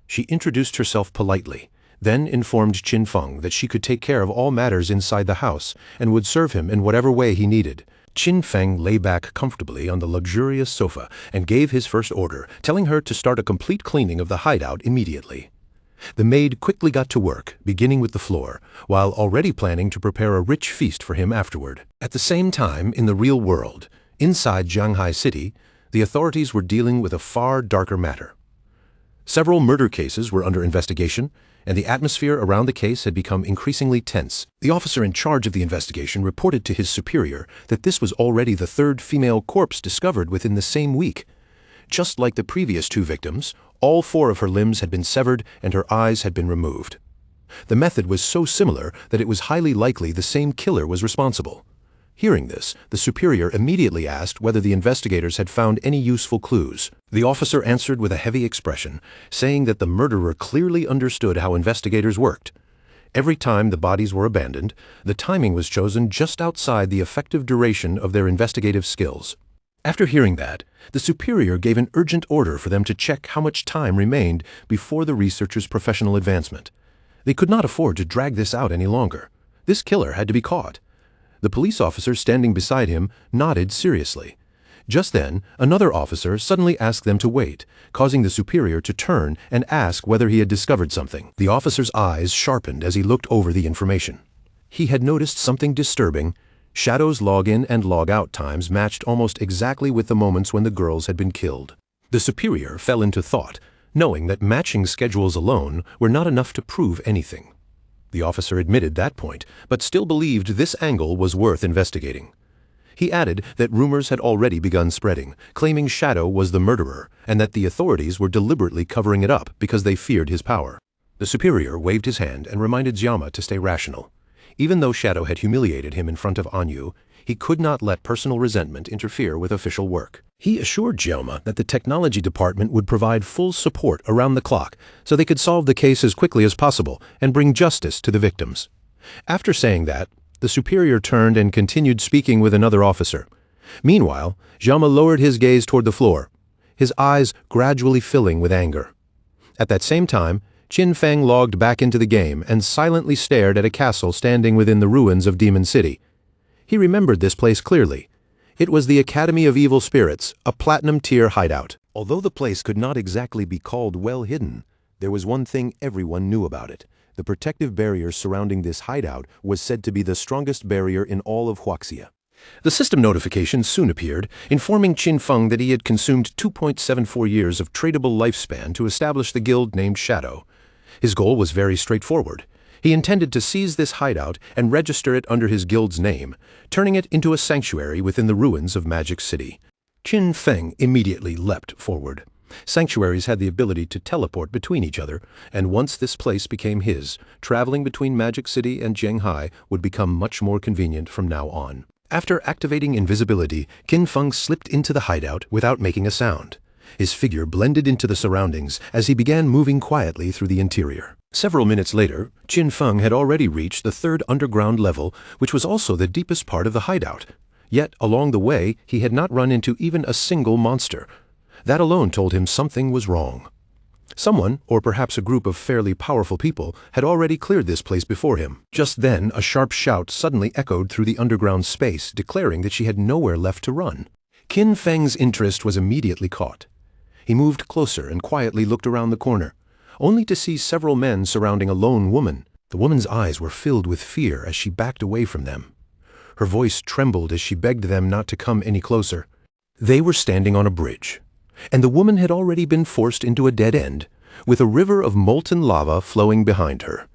She introduced herself politely, then informed Qin Feng that she could take care of all matters inside the house and would serve him in whatever way he needed. Qin Feng lay back comfortably on the luxurious sofa and gave his first order, telling her to start a complete cleaning of the hideout immediately. The maid quickly got to work, beginning with the floor, while already planning to prepare a rich feast for him afterward. At the same time, in the real world, inside Jianghai City, the authorities were dealing with a far darker matter. Several murder cases were under investigation, and the atmosphere around the case had become increasingly tense. The officer in charge of the investigation reported to his superior that this was already the 3rd female corpse discovered within the same week. Just like the previous 2 victims, all 4 of her limbs had been severed and her eyes had been removed. The method was so similar that it was highly likely the same killer was responsible. Hearing this, the superior immediately asked whether the investigators had found any useful clues. The officer answered with a heavy expression, saying that the murderer clearly understood how investigators worked. Every time the bodies were abandoned, the timing was chosen just outside the effective duration of their investigative skills. After hearing that, the superior gave an urgent order for them to check how much time remained before the researchers' professional advancement. They could not afford to drag this out any longer. This killer had to be caught. The police officer standing beside him nodded seriously. Just then, another officer suddenly asked them to wait, causing the superior to turn and ask whether he had discovered something. The officer's eyes sharpened as he looked over the information. He had noticed something disturbing. Shadow's log-in and log-out times matched almost exactly with the moments when the girls had been killed. The superior fell into thought, knowing that matching schedules alone were not enough to prove anything. The officer admitted that point, but still believed this angle was worth investigating. He added that rumors had already begun spreading, claiming Shadow was the murderer, and that the authorities were deliberately covering it up because they feared his power. The superior waved his hand and reminded Xiama to stay rational. Even though Shadow had humiliated him in front of Anyu, he could not let personal resentment interfere with official work. He assured Xiama that the technology department would provide full support around the clock so they could solve the case as quickly as possible and bring justice to the victims. After saying that, the superior turned and continued speaking with another officer. Meanwhile, Xiama lowered his gaze toward the floor, his eyes gradually filling with anger. At that same time, Qin Feng logged back into the game and silently stared at a castle standing within the ruins of Demon City. He remembered this place clearly. It was the Academy of Evil Spirits, a platinum-tier hideout. Although the place could not exactly be called well hidden, there was one thing everyone knew about it. The protective barrier surrounding this hideout was said to be the strongest barrier in all of Huaxia. The system notification soon appeared, informing Qin Feng that he had consumed 2.74 years of tradable lifespan to establish the guild named Shadow. His goal was very straightforward. He intended to seize this hideout and register it under his guild's name, turning it into a sanctuary within the ruins of Magic City. Qin Feng immediately leapt forward. Sanctuaries had the ability to teleport between each other, and once this place became his, traveling between Magic City and Zhenghai would become much more convenient from now on. After activating invisibility, Qin Feng slipped into the hideout without making a sound. His figure blended into the surroundings as he began moving quietly through the interior. Several minutes later, Qin Feng had already reached the third underground level, which was also the deepest part of the hideout. Yet, along the way, he had not run into even a single monster. That alone told him something was wrong. Someone, or perhaps a group of fairly powerful people, had already cleared this place before him. Just then, a sharp shout suddenly echoed through the underground space, declaring that she had nowhere left to run. Qin Feng's interest was immediately caught. He moved closer and quietly looked around the corner, only to see several men surrounding a lone woman. The woman's eyes were filled with fear as she backed away from them. Her voice trembled as she begged them not to come any closer. They were standing on a bridge, and the woman had already been forced into a dead end, with a river of molten lava flowing behind her.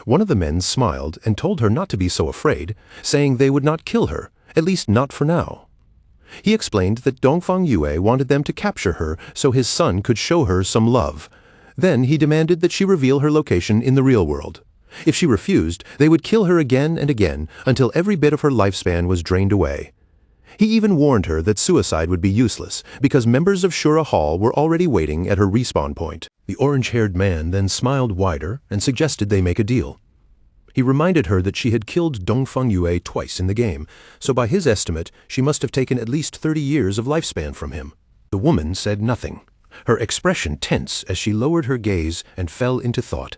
One of the men smiled and told her not to be so afraid, saying they would not kill her, at least not for now. He explained that Dongfang Yue wanted them to capture her so his son could show her some love. Then he demanded that she reveal her location in the real world. If she refused, they would kill her again and again until every bit of her lifespan was drained away. He even warned her that suicide would be useless because members of Shura Hall were already waiting at her respawn point. The orange-haired man then smiled wider and suggested they make a deal. He reminded her that she had killed Dongfang Yue twice in the game, so by his estimate, she must have taken at least 30 years of lifespan from him. The woman said nothing, her expression tense as she lowered her gaze and fell into thought.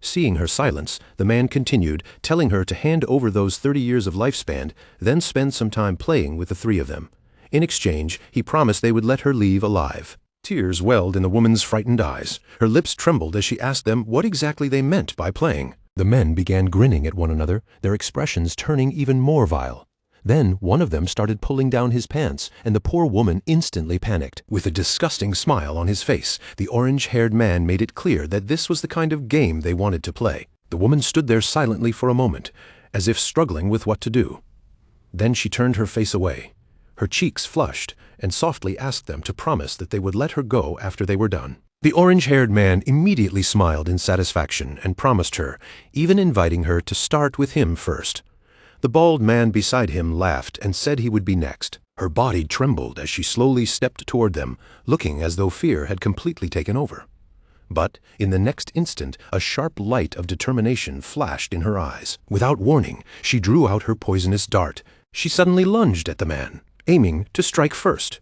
Seeing her silence, the man continued, telling her to hand over those 30 years of lifespan, then spend some time playing with the three of them. In exchange, he promised they would let her leave alive. Tears welled in the woman's frightened eyes. Her lips trembled as she asked them what exactly they meant by playing. The men began grinning at one another, their expressions turning even more vile. Then one of them started pulling down his pants, and the poor woman instantly panicked. With a disgusting smile on his face, the orange-haired man made it clear that this was the kind of game they wanted to play. The woman stood there silently for a moment, as if struggling with what to do. Then she turned her face away. Her cheeks flushed, and softly asked them to promise that they would let her go after they were done. The orange-haired man immediately smiled in satisfaction and promised her, even inviting her to start with him first. The bald man beside him laughed and said he would be next. Her body trembled as she slowly stepped toward them, looking as though fear had completely taken over. But in the next instant, a sharp light of determination flashed in her eyes. Without warning, she drew out her poisonous dart. She suddenly lunged at the man, aiming to strike first.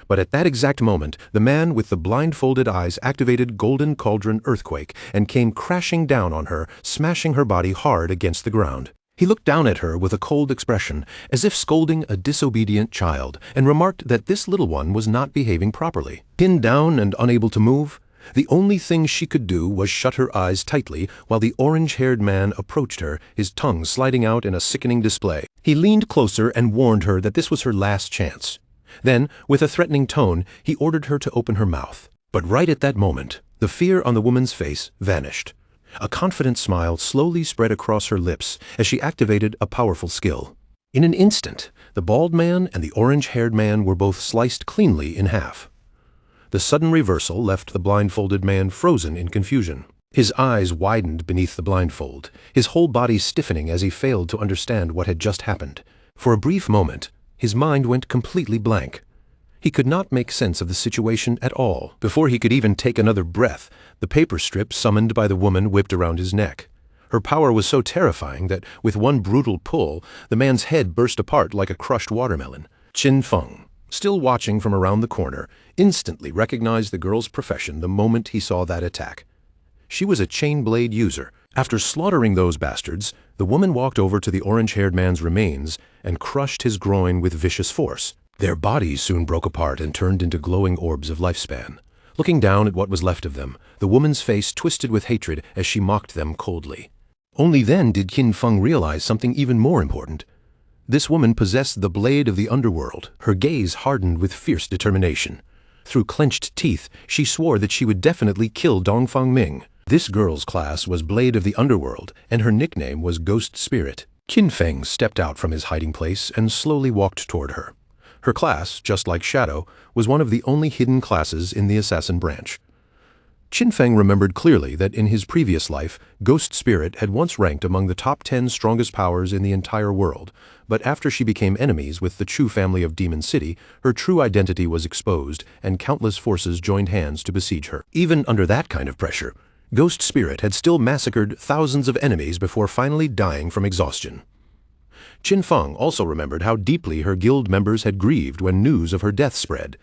But at that exact moment, the man with the blindfolded eyes activated Golden Cauldron Earthquake and came crashing down on her, smashing her body hard against the ground. He looked down at her with a cold expression, as if scolding a disobedient child, and remarked that this little one was not behaving properly. Pinned down and unable to move, the only thing she could do was shut her eyes tightly while the orange-haired man approached her, his tongue sliding out in a sickening display. He leaned closer and warned her that this was her last chance. Then, with a threatening tone, he ordered her to open her mouth. But right at that moment, the fear on the woman's face vanished. A confident smile slowly spread across her lips as she activated a powerful skill. In an instant, the bald man and the orange-haired man were both sliced cleanly in half. The sudden reversal left the blindfolded man frozen in confusion. His eyes widened beneath the blindfold, his whole body stiffening as he failed to understand what had just happened. For a brief moment, his mind went completely blank. He could not make sense of the situation at all. Before he could even take another breath, the paper strip summoned by the woman whipped around his neck. Her power was so terrifying that, with one brutal pull, the man's head burst apart like a crushed watermelon. Qin Feng, still watching from around the corner, instantly recognized the girl's profession the moment he saw that attack. She was a chain blade user. After slaughtering those bastards, the woman walked over to the orange-haired man's remains and crushed his groin with vicious force. Their bodies soon broke apart and turned into glowing orbs of lifespan. Looking down at what was left of them, the woman's face twisted with hatred as she mocked them coldly. Only then did Qin Feng realize something even more important. This woman possessed the blade of the underworld. Her gaze hardened with fierce determination. Through clenched teeth, she swore that she would definitely kill Dongfang Ming. This girl's class was Blade of the Underworld, and her nickname was Ghost Spirit. Qin Feng stepped out from his hiding place and slowly walked toward her. Her class, just like Shadow, was one of the only hidden classes in the assassin branch. Qin Feng remembered clearly that in his previous life, Ghost Spirit had once ranked among the top 10 strongest powers in the entire world, but after she became enemies with the Chu family of Demon City, her true identity was exposed and countless forces joined hands to besiege her. Even under that kind of pressure, Ghost Spirit had still massacred thousands of enemies before finally dying from exhaustion. Qin Feng also remembered how deeply her guild members had grieved when news of her death spread.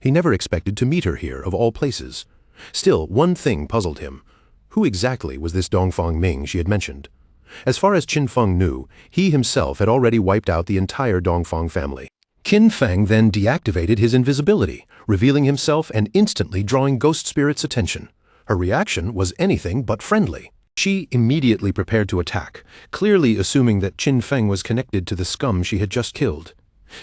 He never expected to meet her here, of all places. Still, one thing puzzled him. Who exactly was this Dongfang Ming she had mentioned? As far as Qin Feng knew, he himself had already wiped out the entire Dongfang family. Qin Feng then deactivated his invisibility, revealing himself and instantly drawing Ghost Spirit's attention. Her reaction was anything but friendly. She immediately prepared to attack, clearly assuming that Qin Feng was connected to the scum she had just killed.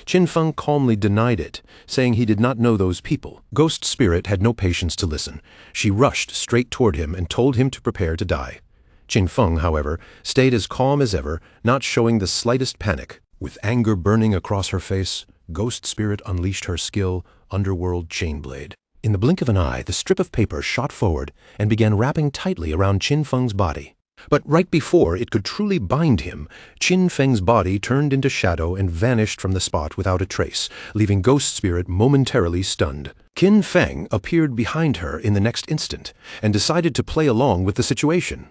Qin Feng calmly denied it, saying he did not know those people. Ghost Spirit had no patience to listen. She rushed straight toward him and told him to prepare to die. Qin Feng, however, stayed as calm as ever, not showing the slightest panic. With anger burning across her face, Ghost Spirit unleashed her skill, Underworld Chainblade. In the blink of an eye, the strip of paper shot forward and began wrapping tightly around Qin Feng's body. But right before it could truly bind him, Qin Feng's body turned into shadow and vanished from the spot without a trace, leaving Ghost Spirit momentarily stunned. Qin Feng appeared behind her in the next instant and decided to play along with the situation.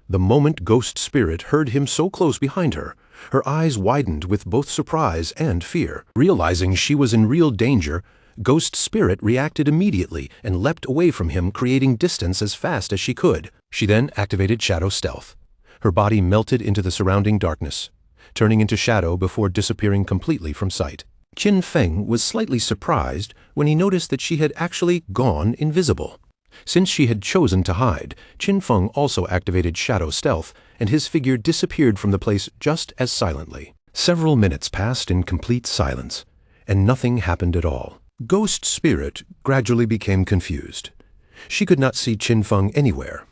The moment Ghost Spirit heard him so close behind her, her eyes widened with both surprise and fear. Realizing she was in real danger, Ghost Spirit reacted immediately and leapt away from him, creating distance as fast as she could. She then activated Shadow Stealth. Her body melted into the surrounding darkness, turning into shadow before disappearing completely from sight. Qin Feng was slightly surprised when he noticed that she had actually gone invisible. Since she had chosen to hide, Qin Feng also activated Shadow Stealth, and his figure disappeared from the place just as silently. Several minutes passed in complete silence, and nothing happened at all. Ghost Spirit gradually became confused. She could not see Qin Feng anywhere.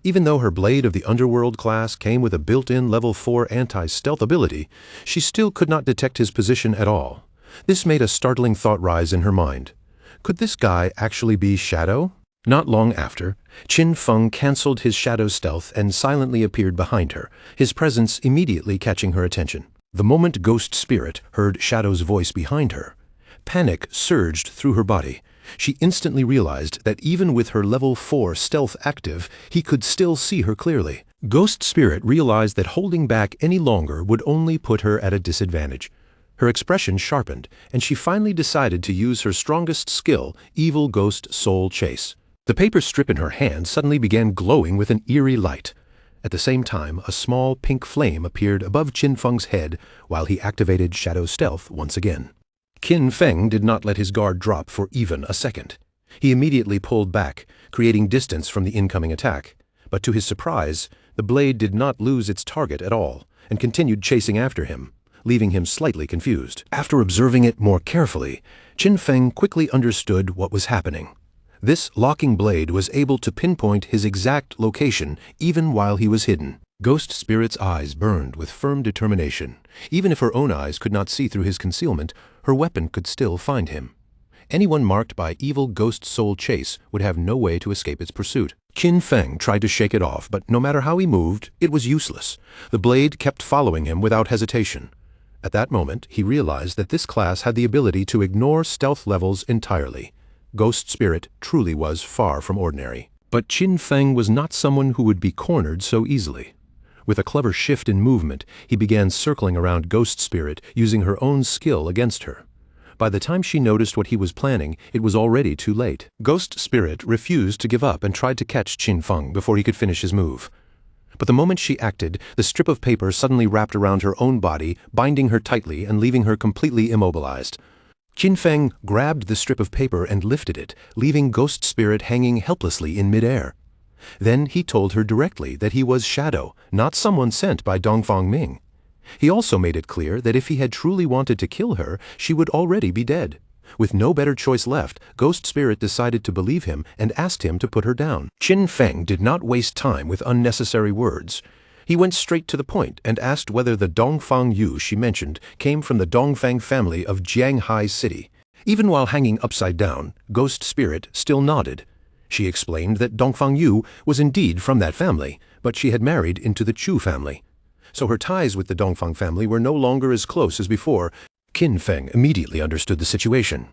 Even though her Blade of the Underworld class came with a built-in level 4 anti-stealth ability, she still could not detect his position at all. This made a startling thought rise in her mind. Could this guy actually be Shadow? Not long after, Qin Feng cancelled his Shadow Stealth and silently appeared behind her, his presence immediately catching her attention. The moment Ghost Spirit heard Shadow's voice behind her, panic surged through her body. She instantly realized that even with her level 4 stealth active, he could still see her clearly. Ghost Spirit realized that holding back any longer would only put her at a disadvantage. Her expression sharpened, and she finally decided to use her strongest skill, Evil Ghost Soul Chase. The paper strip in her hand suddenly began glowing with an eerie light. At the same time, a small pink flame appeared above Qin Feng's head while he activated Shadow Stealth once again. Qin Feng did not let his guard drop for even a second. He immediately pulled back, creating distance from the incoming attack. But to his surprise, the blade did not lose its target at all, and continued chasing after him, leaving him slightly confused. After observing it more carefully, Qin Feng quickly understood what was happening. This locking blade was able to pinpoint his exact location even while he was hidden. Ghost Spirit's eyes burned with firm determination. Even if her own eyes could not see through his concealment, her weapon could still find him. Anyone marked by evil ghost soul chase would have no way to escape its pursuit. Qin Feng tried to shake it off, but no matter how he moved, it was useless. The blade kept following him without hesitation. At that moment, he realized that this class had the ability to ignore stealth levels entirely. Ghost Spirit truly was far from ordinary. But Qin Feng was not someone who would be cornered so easily. With a clever shift in movement, he began circling around Ghost Spirit, using her own skill against her. By the time she noticed what he was planning, it was already too late. Ghost Spirit refused to give up and tried to catch Qin Feng before he could finish his move. But the moment she acted, the strip of paper suddenly wrapped around her own body, binding her tightly and leaving her completely immobilized. Qin Feng grabbed the strip of paper and lifted it, leaving Ghost Spirit hanging helplessly in midair. Then he told her directly that he was Shadow, not someone sent by Dongfang Ming. He also made it clear that if he had truly wanted to kill her, she would already be dead. With no better choice left, Ghost Spirit decided to believe him and asked him to put her down. Qin Feng did not waste time with unnecessary words. He went straight to the point and asked whether the Dongfang Yu she mentioned came from the Dongfang family of Jianghai City. Even while hanging upside down, Ghost Spirit still nodded. She explained that Dongfang Yu was indeed from that family, but she had married into the Chu family. So her ties with the Dongfang family were no longer as close as before. Qin Feng immediately understood the situation.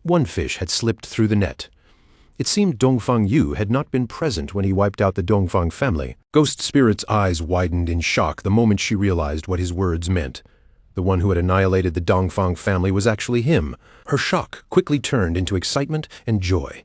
One fish had slipped through the net. It seemed Dongfang Yu had not been present when he wiped out the Dongfang family. Ghost Spirit's eyes widened in shock the moment she realized what his words meant. The one who had annihilated the Dongfang family was actually him. Her shock quickly turned into excitement and joy.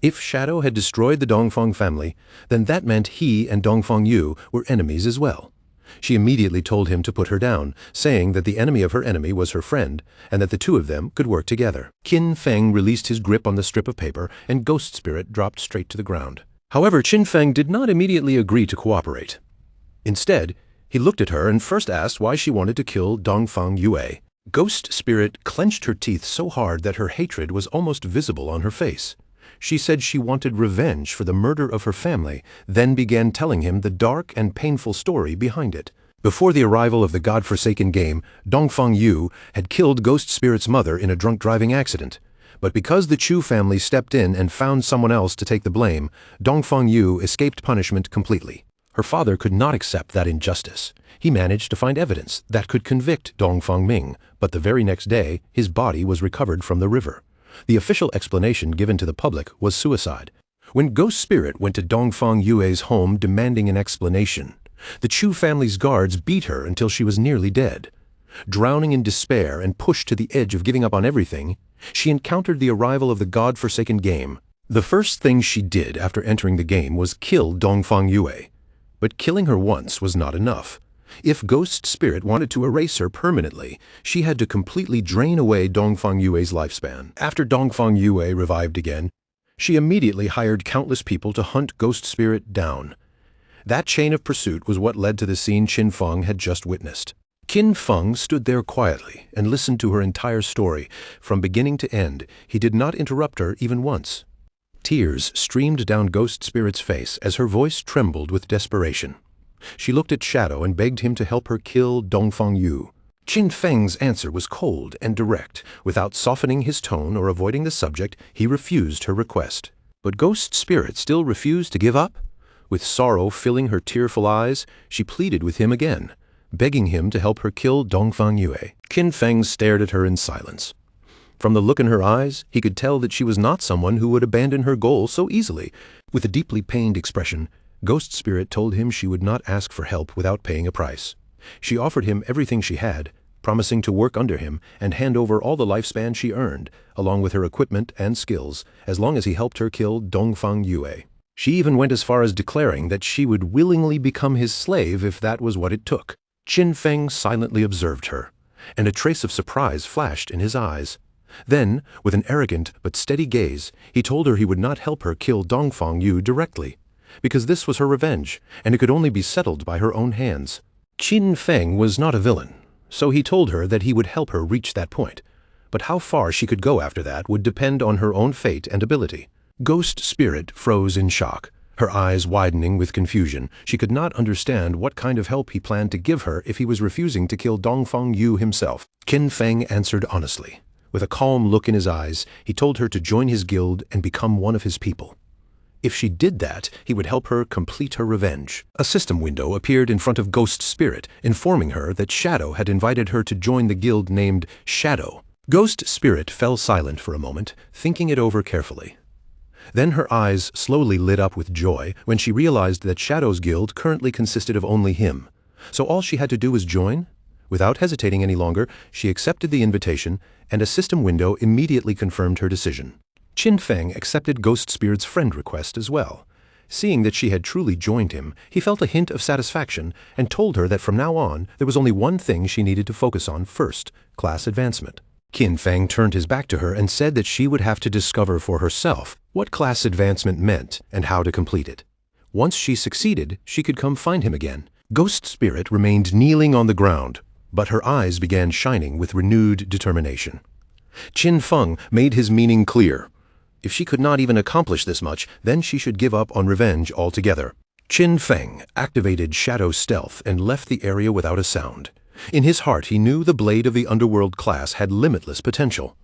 If Shadow had destroyed the Dongfang family, then that meant he and Dongfang Yu were enemies as well. She immediately told him to put her down, saying that the enemy of her enemy was her friend, and that the two of them could work together. Qin Feng released his grip on the strip of paper, and Ghost Spirit dropped straight to the ground. However, Qin Feng did not immediately agree to cooperate. Instead, he looked at her and first asked why she wanted to kill Dongfang Yue. Ghost Spirit clenched her teeth so hard that her hatred was almost visible on her face. She said she wanted revenge for the murder of her family, then began telling him the dark and painful story behind it. Before the arrival of the godforsaken game, Dongfang Yu had killed Ghost Spirit's mother in a drunk driving accident. But because the Chu family stepped in and found someone else to take the blame, Dongfang Yu escaped punishment completely. Her father could not accept that injustice. He managed to find evidence that could convict Dongfang Ming, but the very next day, his body was recovered from the river. The official explanation given to the public was suicide. When Ghost Spirit went to Dongfang Yue's home demanding an explanation, the Chu family's guards beat her until she was nearly dead. Drowning in despair and pushed to the edge of giving up on everything, she encountered the arrival of the god-forsaken game. The first thing she did after entering the game was kill Dongfang Yue. But killing her once was not enough. If Ghost Spirit wanted to erase her permanently, she had to completely drain away Dongfang Yue's lifespan. After Dongfang Yue revived again, she immediately hired countless people to hunt Ghost Spirit down. That chain of pursuit was what led to the scene Qin Feng had just witnessed. Qin Feng stood there quietly and listened to her entire story. From beginning to end, he did not interrupt her even once. Tears streamed down Ghost Spirit's face as her voice trembled with desperation. She looked at Shadow and begged him to help her kill Dongfang Yu. Qin Feng's answer was cold and direct. Without softening his tone or avoiding the subject, he refused her request. But Ghost Spirit still refused to give up. With sorrow filling her tearful eyes, she pleaded with him again, begging him to help her kill Dongfang Yue. Qin Feng stared at her in silence. From the look in her eyes, he could tell that she was not someone who would abandon her goal so easily. With a deeply pained expression, Ghost Spirit told him she would not ask for help without paying a price. She offered him everything she had, promising to work under him and hand over all the lifespan she earned, along with her equipment and skills, as long as he helped her kill Dongfang Yue. She even went as far as declaring that she would willingly become his slave if that was what it took. Qin Feng silently observed her, and a trace of surprise flashed in his eyes. Then, with an arrogant but steady gaze, he told her he would not help her kill Dongfang Yu directly, because this was her revenge, and it could only be settled by her own hands. Qin Feng was not a villain, so he told her that he would help her reach that point, but how far she could go after that would depend on her own fate and ability. Ghost Spirit froze in shock. Her eyes widening with confusion, she could not understand what kind of help he planned to give her if he was refusing to kill Dongfeng Yu himself. Qin Feng answered honestly. With a calm look in his eyes, he told her to join his guild and become one of his people. If she did that, he would help her complete her revenge. A system window appeared in front of Ghost Spirit, informing her that Shadow had invited her to join the guild named Shadow. Ghost Spirit fell silent for a moment, thinking it over carefully. Then her eyes slowly lit up with joy when she realized that Shadow's guild currently consisted of only him. So all she had to do was join? Without hesitating any longer, she accepted the invitation, and a system window immediately confirmed her decision. Qin Feng accepted Ghost Spirit's friend request as well. Seeing that she had truly joined him, he felt a hint of satisfaction and told her that from now on there was only one thing she needed to focus on first: class advancement. Qin Feng turned his back to her and said that she would have to discover for herself what class advancement meant and how to complete it. Once she succeeded, she could come find him again. Ghost Spirit remained kneeling on the ground, but her eyes began shining with renewed determination. Qin Feng made his meaning clear. If she could not even accomplish this much, then she should give up on revenge altogether. Qin Feng activated Shadow Stealth and left the area without a sound. In his heart, he knew the blade of the underworld class had limitless potential.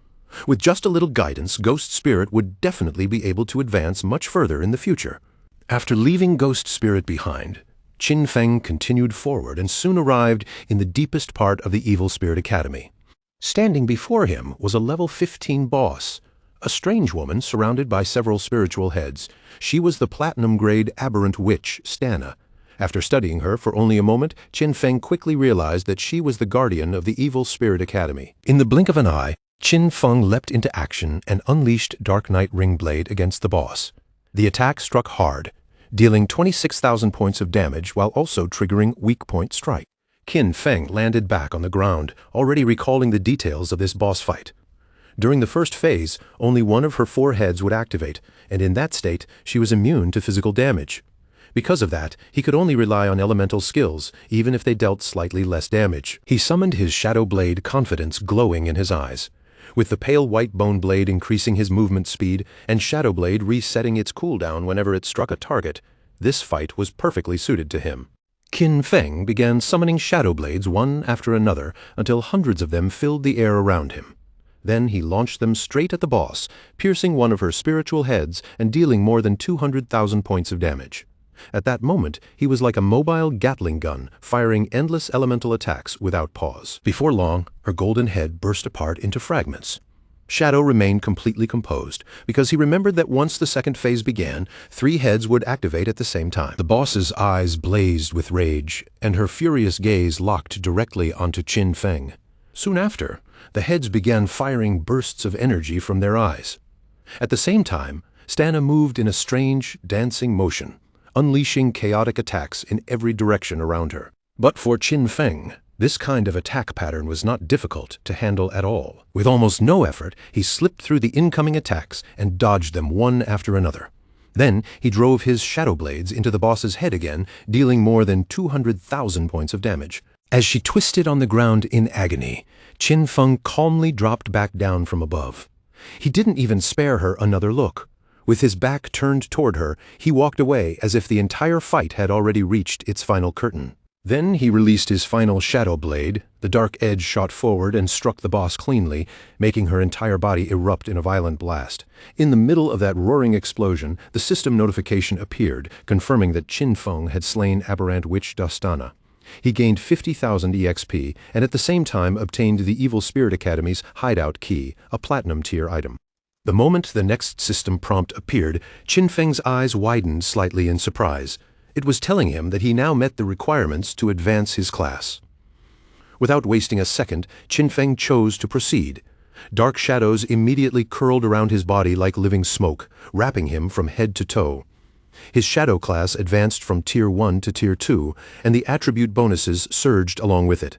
With just a little guidance, Ghost Spirit would definitely be able to advance much further in the future. After leaving Ghost Spirit behind, Qin Feng continued forward and soon arrived in the deepest part of the Evil Spirit Academy. Standing before him was a level 15 boss, a strange woman surrounded by several spiritual heads. She was the platinum-grade aberrant witch, Stana. After studying her for only a moment, Qin Feng quickly realized that she was the guardian of the Evil Spirit Academy. In the blink of an eye, Qin Feng leapt into action and unleashed Dark Knight Ring Blade against the boss. The attack struck hard, dealing 26,000 points of damage while also triggering weak point strike. Qin Feng landed back on the ground, already recalling the details of this boss fight. During the first phase, only one of her 4 heads would activate, and in that state, she was immune to physical damage. Because of that, he could only rely on elemental skills, even if they dealt slightly less damage. He summoned his Shadow Blade, confidence glowing in his eyes. With the pale white bone blade increasing his movement speed and Shadow Blade resetting its cooldown whenever it struck a target, this fight was perfectly suited to him. Qin Feng began summoning Shadow Blades one after another until hundreds of them filled the air around him. Then he launched them straight at the boss, piercing one of her spiritual heads and dealing more than 200,000 points of damage. At that moment, he was like a mobile Gatling gun, firing endless elemental attacks without pause. Before long, her golden head burst apart into fragments. Shadow remained completely composed, because he remembered that once the second phase began, 3 heads would activate at the same time. The boss's eyes blazed with rage, and her furious gaze locked directly onto Qin Feng. Soon after, the heads began firing bursts of energy from their eyes. At the same time, Stana moved in a strange, dancing motion, unleashing chaotic attacks in every direction around her. But for Qin Feng, this kind of attack pattern was not difficult to handle at all. With almost no effort, he slipped through the incoming attacks and dodged them one after another. Then he drove his Shadow Blades into the boss's head again, dealing more than 200,000 points of damage. As she twisted on the ground in agony, Qin Feng calmly dropped back down from above. He didn't even spare her another look. With his back turned toward her, he walked away as if the entire fight had already reached its final curtain. Then he released his final Shadow Blade. The dark edge shot forward and struck the boss cleanly, making her entire body erupt in a violent blast. In the middle of that roaring explosion, the system notification appeared, confirming that Qin Feng had slain aberrant witch Dostana. He gained 50,000 EXP and at the same time obtained the Evil Spirit Academy's hideout key, a platinum tier item. The moment the next system prompt appeared, Qin Feng's eyes widened slightly in surprise. It was telling him that he now met the requirements to advance his class. Without wasting a second, Qin Feng chose to proceed. Dark shadows immediately curled around his body like living smoke, wrapping him from head to toe. His shadow class advanced from Tier 1 to Tier 2, and the attribute bonuses surged along with it.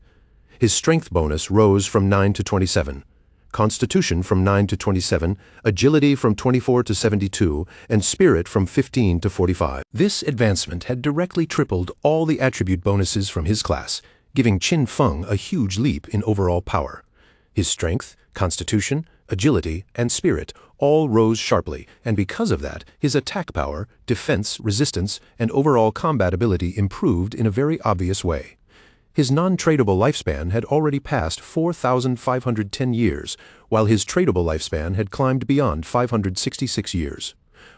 His strength bonus rose from 9 to 27, Constitution from 9 to 27, Agility from 24 to 72, and Spirit from 15 to 45. This advancement had directly tripled all the attribute bonuses from his class, giving Qin Feng a huge leap in overall power. His strength, Constitution, agility, and spirit all rose sharply, and because of that, his attack power, defense, resistance, and overall combat ability improved in a very obvious way. His non-tradable lifespan had already passed 4,510 years, while his tradable lifespan had climbed beyond 566 years.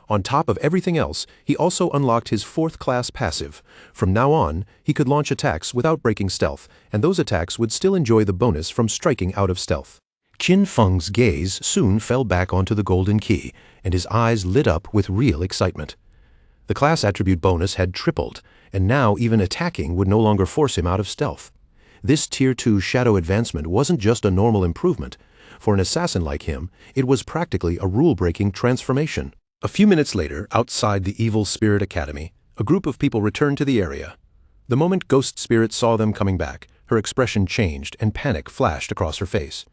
On top of everything else, he also unlocked his fourth-class passive. From now on, he could launch attacks without breaking stealth, and those attacks would still enjoy the bonus from striking out of stealth. Qin Feng's gaze soon fell back onto the golden key, and his eyes lit up with real excitement. The class attribute bonus had tripled, and now even attacking would no longer force him out of stealth. This Tier 2 shadow advancement wasn't just a normal improvement. For an assassin like him, it was practically a rule-breaking transformation. A few minutes later, outside the Evil Spirit Academy, a group of people returned to the area. The moment Ghost Spirit saw them coming back, her expression changed and panic flashed across her face.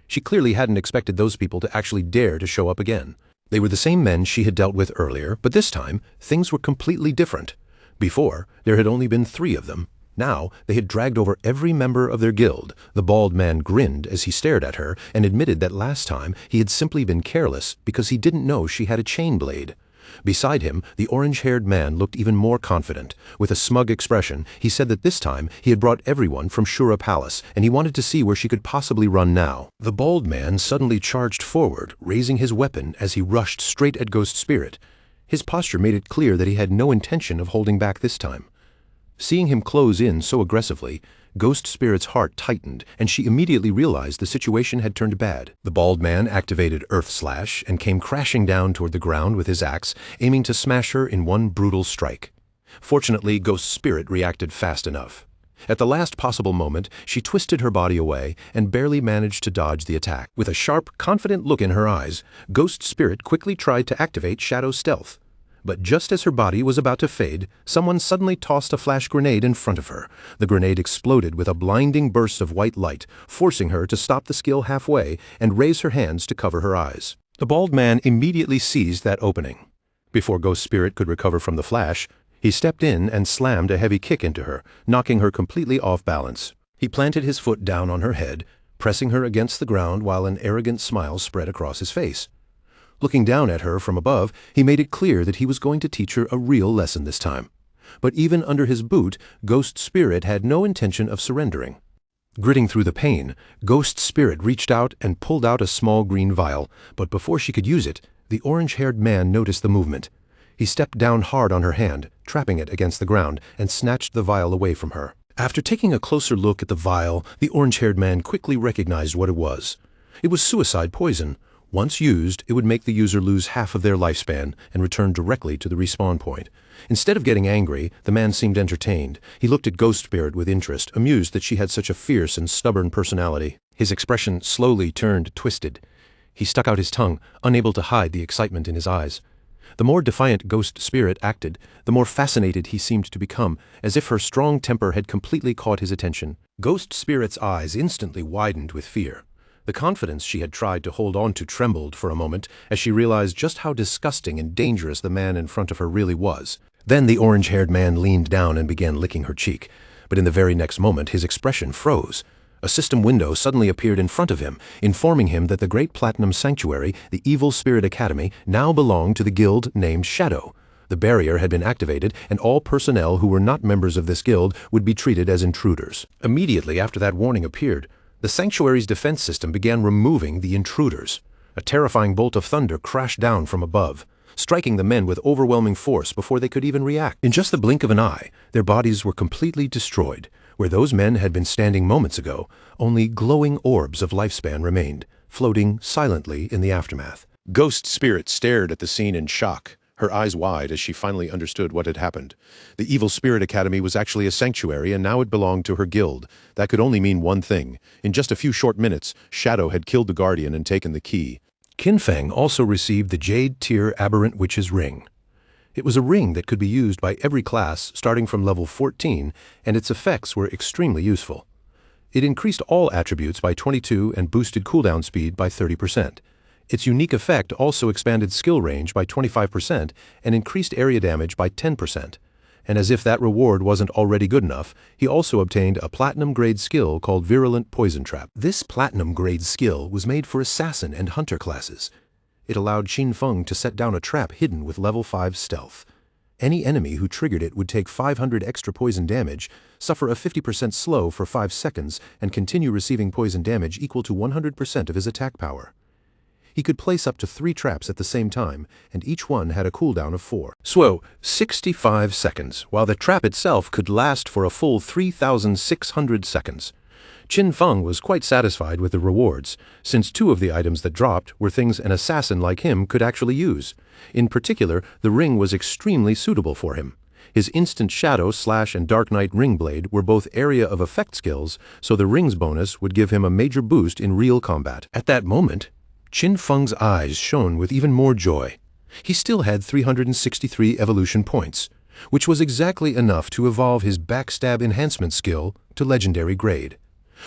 She clearly hadn't expected those people to actually dare to show up again. They were the same men she had dealt with earlier, but this time, things were completely different. Before, there had only been 3 of them. Now, they had dragged over every member of their guild. The bald man grinned as he stared at her and admitted that last time he had simply been careless because he didn't know she had a chain blade. Beside him, the orange-haired man looked even more confident. With a smug expression, he said that this time he had brought everyone from Shura Palace, and he wanted to see where she could possibly run now. The bald man suddenly charged forward, raising his weapon as he rushed straight at Ghost Spirit. His posture made it clear that he had no intention of holding back this time. Seeing him close in so aggressively, Ghost Spirit's heart tightened, and she immediately realized the situation had turned bad. The bald man activated Earth Slash and came crashing down toward the ground with his axe, aiming to smash her in one brutal strike. Fortunately, Ghost Spirit reacted fast enough. At the last possible moment, she twisted her body away and barely managed to dodge the attack. With a sharp, confident look in her eyes, Ghost Spirit quickly tried to activate Shadow Stealth. But just as her body was about to fade, someone suddenly tossed a flash grenade in front of her. The grenade exploded with a blinding burst of white light, forcing her to stop the skill halfway and raise her hands to cover her eyes. The bald man immediately seized that opening. Before Ghost Spirit could recover from the flash, he stepped in and slammed a heavy kick into her, knocking her completely off balance. He planted his foot down on her head, pressing her against the ground while an arrogant smile spread across his face. Looking down at her from above, he made it clear that he was going to teach her a real lesson this time. But even under his boot, Ghost Spirit had no intention of surrendering. Gritting through the pain, Ghost Spirit reached out and pulled out a small green vial, but before she could use it, the orange-haired man noticed the movement. He stepped down hard on her hand, trapping it against the ground, and snatched the vial away from her. After taking a closer look at the vial, the orange-haired man quickly recognized what it was. It was suicide poison. Once used, it would make the user lose half of their lifespan and return directly to the respawn point. Instead of getting angry, the man seemed entertained. He looked at Ghost Spirit with interest, amused that she had such a fierce and stubborn personality. His expression slowly turned twisted. He stuck out his tongue, unable to hide the excitement in his eyes. The more defiant Ghost Spirit acted, the more fascinated he seemed to become, as if her strong temper had completely caught his attention. Ghost Spirit's eyes instantly widened with fear. The confidence she had tried to hold on to trembled for a moment as she realized just how disgusting and dangerous the man in front of her really was. Then the orange-haired man leaned down and began licking her cheek. But in the very next moment, his expression froze. A system window suddenly appeared in front of him, informing him that the Great Platinum Sanctuary, the Evil Spirit Academy, now belonged to the guild named Shadow. The barrier had been activated, and all personnel who were not members of this guild would be treated as intruders. Immediately after that warning appeared, the sanctuary's defense system began removing the intruders. A terrifying bolt of thunder crashed down from above, striking the men with overwhelming force before they could even react. In just the blink of an eye, their bodies were completely destroyed. Where those men had been standing moments ago, only glowing orbs of lifespan remained, floating silently in the aftermath. Ghost Spirit stared at the scene in shock, her eyes wide as she finally understood what had happened. The Evil Spirit Academy was actually a sanctuary, and now it belonged to her guild. That could only mean one thing. In just a few short minutes, Shadow had killed the Guardian and taken the key. Qin Feng also received the Jade Tier Aberrant Witch's Ring. It was a ring that could be used by every class starting from level 14, and its effects were extremely useful. It increased all attributes by 22 and boosted cooldown speed by 30%. Its unique effect also expanded skill range by 25% and increased area damage by 10%. And as if that reward wasn't already good enough, he also obtained a platinum-grade skill called Virulent Poison Trap. This platinum-grade skill was made for assassin and hunter classes. It allowed Qin Feng to set down a trap hidden with level 5 stealth. Any enemy who triggered it would take 500 extra poison damage, suffer a 50% slow for 5 seconds, and continue receiving poison damage equal to 100% of his attack power. He could place up to 3 traps at the same time, and each one had a cooldown of 4. So, 65 seconds, while the trap itself could last for a full 3,600 seconds. Qin Feng was quite satisfied with the rewards, since 2 of the items that dropped were things an assassin like him could actually use. In particular, the ring was extremely suitable for him. His instant shadow, slash, and dark knight ring blade were both area of effect skills, so the ring's bonus would give him a major boost in real combat. At that moment, Qin Feng's eyes shone with even more joy. He still had 363 evolution points, which was exactly enough to evolve his backstab enhancement skill to legendary grade.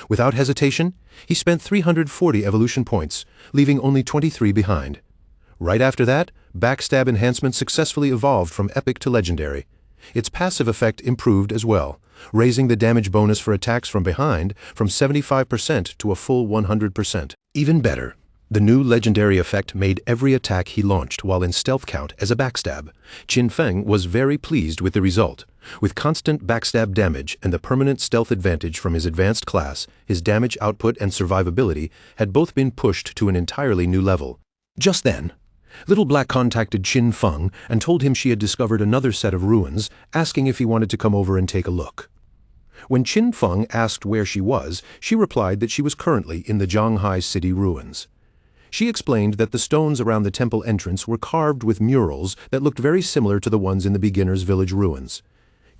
Without hesitation, he spent 340 evolution points, leaving only 23 behind. Right after that, backstab enhancement successfully evolved from epic to legendary. Its passive effect improved as well, raising the damage bonus for attacks from behind from 75% to a full 100%. Even better, the new legendary effect made every attack he launched while in stealth count as a backstab. Qin Feng was very pleased with the result. With constant backstab damage and the permanent stealth advantage from his advanced class, his damage output and survivability had both been pushed to an entirely new level. Just then, Little Black contacted Qin Feng and told him she had discovered another set of ruins, asking if he wanted to come over and take a look. When Qin Feng asked where she was, she replied that she was currently in the Zhanghai City ruins. She explained that the stones around the temple entrance were carved with murals that looked very similar to the ones in the beginner's village ruins.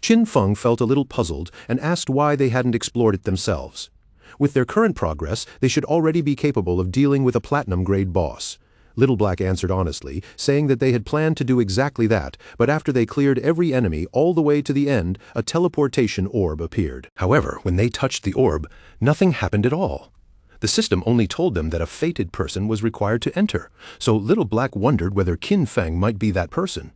Qin Feng felt a little puzzled and asked why they hadn't explored it themselves. With their current progress, they should already be capable of dealing with a platinum-grade boss. Little Black answered honestly, saying that they had planned to do exactly that, but after they cleared every enemy all the way to the end, a teleportation orb appeared. However, when they touched the orb, nothing happened at all. The system only told them that a fated person was required to enter, so Little Black wondered whether Qin Feng might be that person.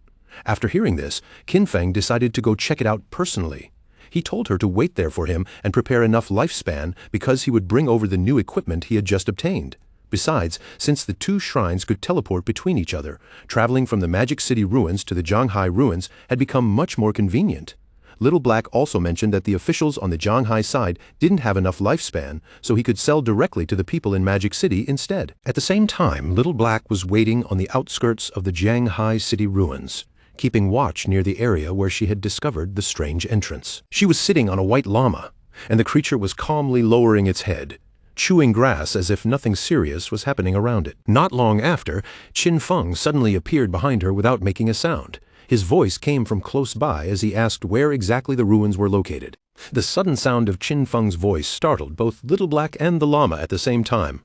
After hearing this, Qin Feng decided to go check it out personally. He told her to wait there for him and prepare enough lifespan because he would bring over the new equipment he had just obtained. Besides, since the 2 shrines could teleport between each other, traveling from the Magic City ruins to the Zhanghai ruins had become much more convenient. Little Black also mentioned that the officials on the Zhanghai side didn't have enough lifespan, so he could sell directly to the people in Magic City instead. At the same time, Little Black was waiting on the outskirts of the Zhanghai City ruins, keeping watch near the area where she had discovered the strange entrance. She was sitting on a white llama, and the creature was calmly lowering its head, chewing grass as if nothing serious was happening around it. Not long after, Qin Feng suddenly appeared behind her without making a sound. His voice came from close by as he asked where exactly the ruins were located. The sudden sound of Qin Feng's voice startled both Little Black and the llama at the same time.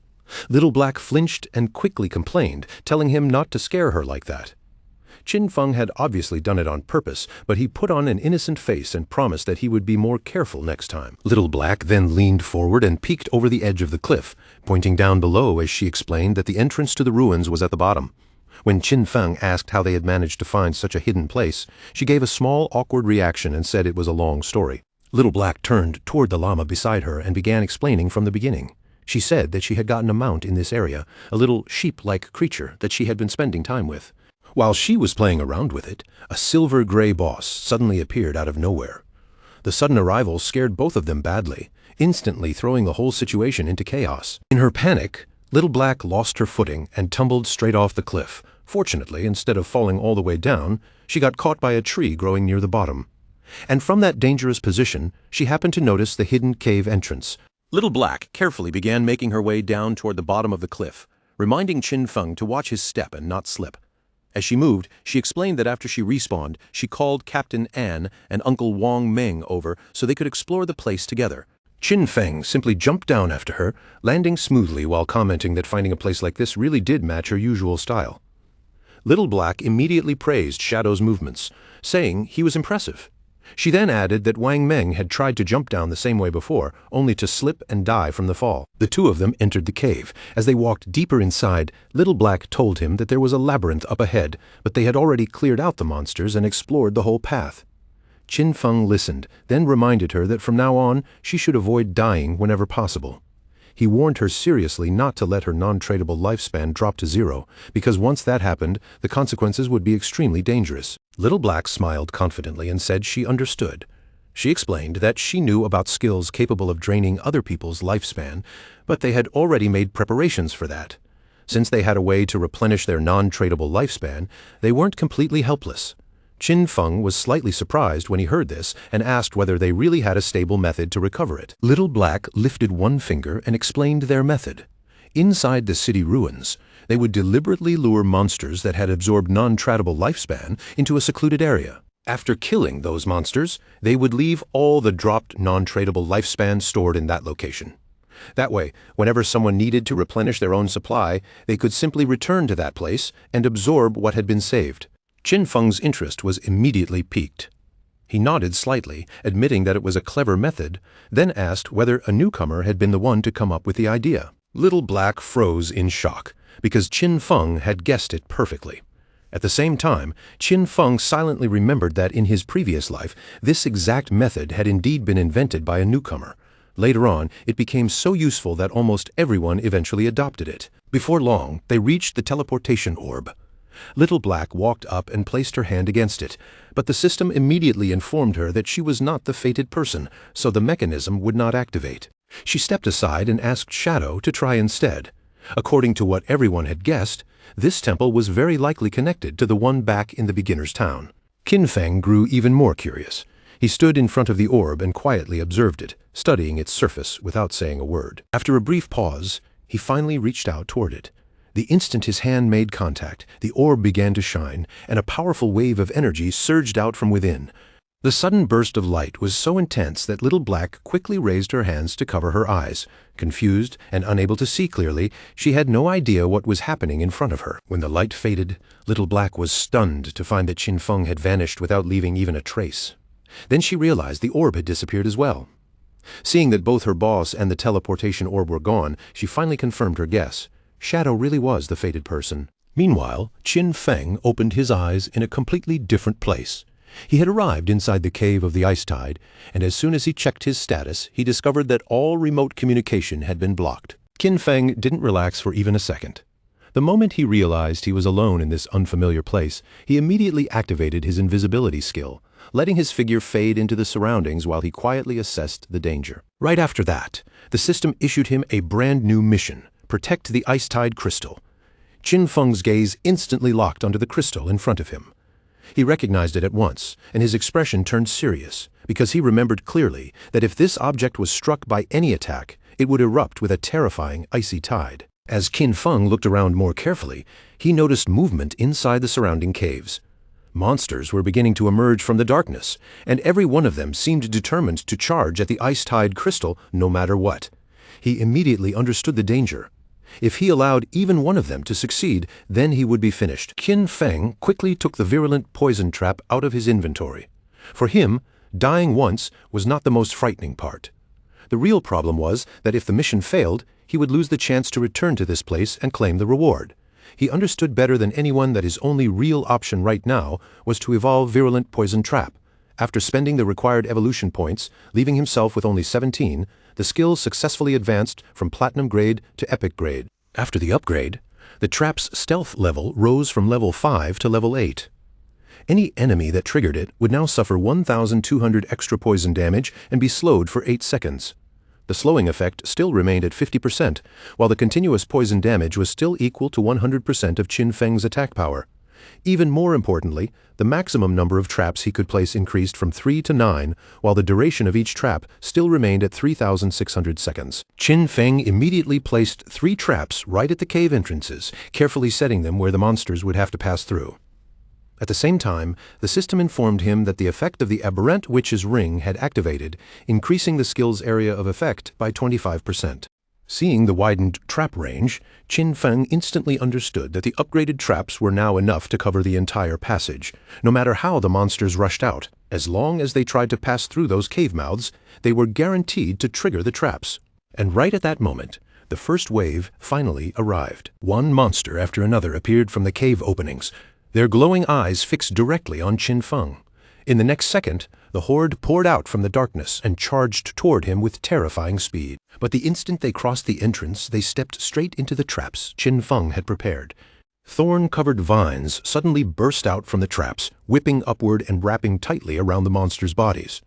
Little Black flinched and quickly complained, telling him not to scare her like that. Qin Feng had obviously done it on purpose, but he put on an innocent face and promised that he would be more careful next time. Little Black then leaned forward and peeked over the edge of the cliff, pointing down below as she explained that the entrance to the ruins was at the bottom. When Qin Feng asked how they had managed to find such a hidden place, she gave a small, awkward reaction and said it was a long story. Little Black turned toward the llama beside her and began explaining from the beginning. She said that she had gotten a mount in this area, a little sheep-like creature that she had been spending time with. While she was playing around with it, a silver-gray boss suddenly appeared out of nowhere. The sudden arrival scared both of them badly, instantly throwing the whole situation into chaos. In her panic, Little Black lost her footing and tumbled straight off the cliff. Fortunately, instead of falling all the way down, she got caught by a tree growing near the bottom. And from that dangerous position, she happened to notice the hidden cave entrance. Little Black carefully began making her way down toward the bottom of the cliff, reminding Qin Feng to watch his step and not slip. As she moved, she explained that after she respawned, she called Captain An and Uncle Wang Meng over so they could explore the place together. Qin Feng simply jumped down after her, landing smoothly while commenting that finding a place like this really did match her usual style. Little Black immediately praised Shadow's movements, saying he was impressive. She then added that Wang Meng had tried to jump down the same way before, only to slip and die from the fall. The two of them entered the cave. As they walked deeper inside, Little Black told him that there was a labyrinth up ahead, but they had already cleared out the monsters and explored the whole path. Qin Feng listened, then reminded her that from now on she should avoid dying whenever possible. He warned her seriously not to let her non-tradable lifespan drop to zero, because once that happened, the consequences would be extremely dangerous. Little Black smiled confidently and said she understood. She explained that she knew about skills capable of draining other people's lifespan, but they had already made preparations for that. Since they had a way to replenish their non-tradable lifespan, they weren't completely helpless. Qin Feng was slightly surprised when he heard this and asked whether they really had a stable method to recover it. Little Black lifted one finger and explained their method. Inside the city ruins, they would deliberately lure monsters that had absorbed non-tradable lifespan into a secluded area. After killing those monsters, they would leave all the dropped non-tradable lifespan stored in that location. That way, whenever someone needed to replenish their own supply, they could simply return to that place and absorb what had been saved. Qin Feng's interest was immediately piqued. He nodded slightly, admitting that it was a clever method, then asked whether a newcomer had been the one to come up with the idea. Little Black froze in shock, because Qin Feng had guessed it perfectly. At the same time, Qin Feng silently remembered that in his previous life, this exact method had indeed been invented by a newcomer. Later on, it became so useful that almost everyone eventually adopted it. Before long, they reached the teleportation orb. Little Black walked up and placed her hand against it, but the system immediately informed her that she was not the fated person, so the mechanism would not activate. She stepped aside and asked Shadow to try instead. According to what everyone had guessed, this temple was very likely connected to the one back in the beginner's town. Qin Feng grew even more curious. He stood in front of the orb and quietly observed it, studying its surface without saying a word. After a brief pause, he finally reached out toward it. The instant his hand made contact, the orb began to shine, and a powerful wave of energy surged out from within. The sudden burst of light was so intense that Little Black quickly raised her hands to cover her eyes. Confused and unable to see clearly, she had no idea what was happening in front of her. When the light faded, Little Black was stunned to find that Qin Feng had vanished without leaving even a trace. Then she realized the orb had disappeared as well. Seeing that both her boss and the teleportation orb were gone, she finally confirmed her guess. Shadow really was the fated person. Meanwhile, Qin Feng opened his eyes in a completely different place. He had arrived inside the cave of the Ice Tide, and as soon as he checked his status, he discovered that all remote communication had been blocked. Qin Feng didn't relax for even a second. The moment he realized he was alone in this unfamiliar place, he immediately activated his invisibility skill, letting his figure fade into the surroundings while he quietly assessed the danger. Right after that, the system issued him a brand new mission: protect the Ice Tide crystal. Qin Feng's gaze instantly locked onto the crystal in front of him. He recognized it at once, and his expression turned serious, because he remembered clearly that if this object was struck by any attack, it would erupt with a terrifying icy tide. As Qin Feng looked around more carefully, he noticed movement inside the surrounding caves. Monsters were beginning to emerge from the darkness, and every one of them seemed determined to charge at the Ice Tide crystal no matter what. He immediately understood the danger. If he allowed even one of them to succeed, then he would be finished. Qin Feng quickly took the virulent poison trap out of his inventory. For him, dying once was not the most frightening part. The real problem was that if the mission failed, he would lose the chance to return to this place and claim the reward. He understood better than anyone that his only real option right now was to evolve Virulent Poison Trap. After spending the required evolution points, leaving himself with only 17, the skill successfully advanced from Platinum grade to Epic grade. After the upgrade, the trap's stealth level rose from level 5 to level 8. Any enemy that triggered it would now suffer 1,200 extra poison damage and be slowed for 8 seconds. The slowing effect still remained at 50%, while the continuous poison damage was still equal to 100% of Qin Feng's attack power. Even more importantly, the maximum number of traps he could place increased from 3 to 9, while the duration of each trap still remained at 3,600 seconds. Qin Feng immediately placed 3 traps right at the cave entrances, carefully setting them where the monsters would have to pass through. At the same time, the system informed him that the effect of the Aberrant Witch's Ring had activated, increasing the skill's area of effect by 25%. Seeing the widened trap range, Qin Feng instantly understood that the upgraded traps were now enough to cover the entire passage, no matter how the monsters rushed out. As long as they tried to pass through those cave mouths, they were guaranteed to trigger the traps. And right at that moment, the first wave finally arrived. One monster after another appeared from the cave openings, their glowing eyes fixed directly on Qin Feng. In the next second, The horde poured out from the darkness and charged toward him with terrifying speed. But the instant they crossed the entrance, they stepped straight into the traps Qin Feng had prepared. Thorn-covered vines suddenly burst out from the traps, whipping upward and wrapping tightly around the monsters' bodies.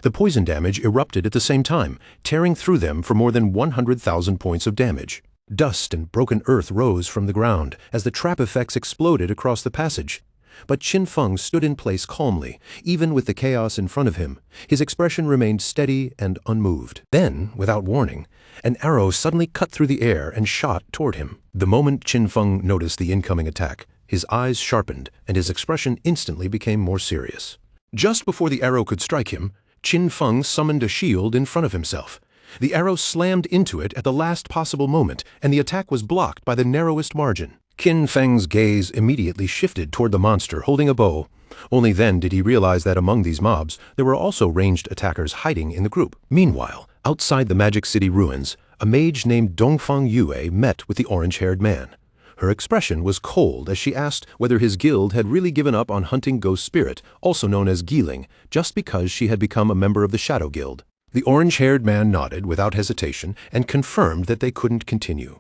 The poison damage erupted at the same time, tearing through them for more than 100,000 points of damage. Dust and broken earth rose from the ground as the trap effects exploded across the passage. But Qin Feng stood in place calmly, even with the chaos in front of him. His expression remained steady and unmoved. Then, without warning, an arrow suddenly cut through the air and shot toward him. The moment Qin Feng noticed the incoming attack, his eyes sharpened and his expression instantly became more serious. Just before the arrow could strike him, Qin Feng summoned a shield in front of himself. The arrow slammed into it at the last possible moment, and the attack was blocked by the narrowest margin. Qin Feng's gaze immediately shifted toward the monster holding a bow. Only then did he realize that among these mobs, there were also ranged attackers hiding in the group. Meanwhile, outside the Magic City ruins, a mage named Dongfang Yue met with the orange-haired man. Her expression was cold as she asked whether his guild had really given up on hunting Ghost Spirit, also known as Giling, just because she had become a member of the Shadow Guild. The orange-haired man nodded without hesitation and confirmed that they couldn't continue.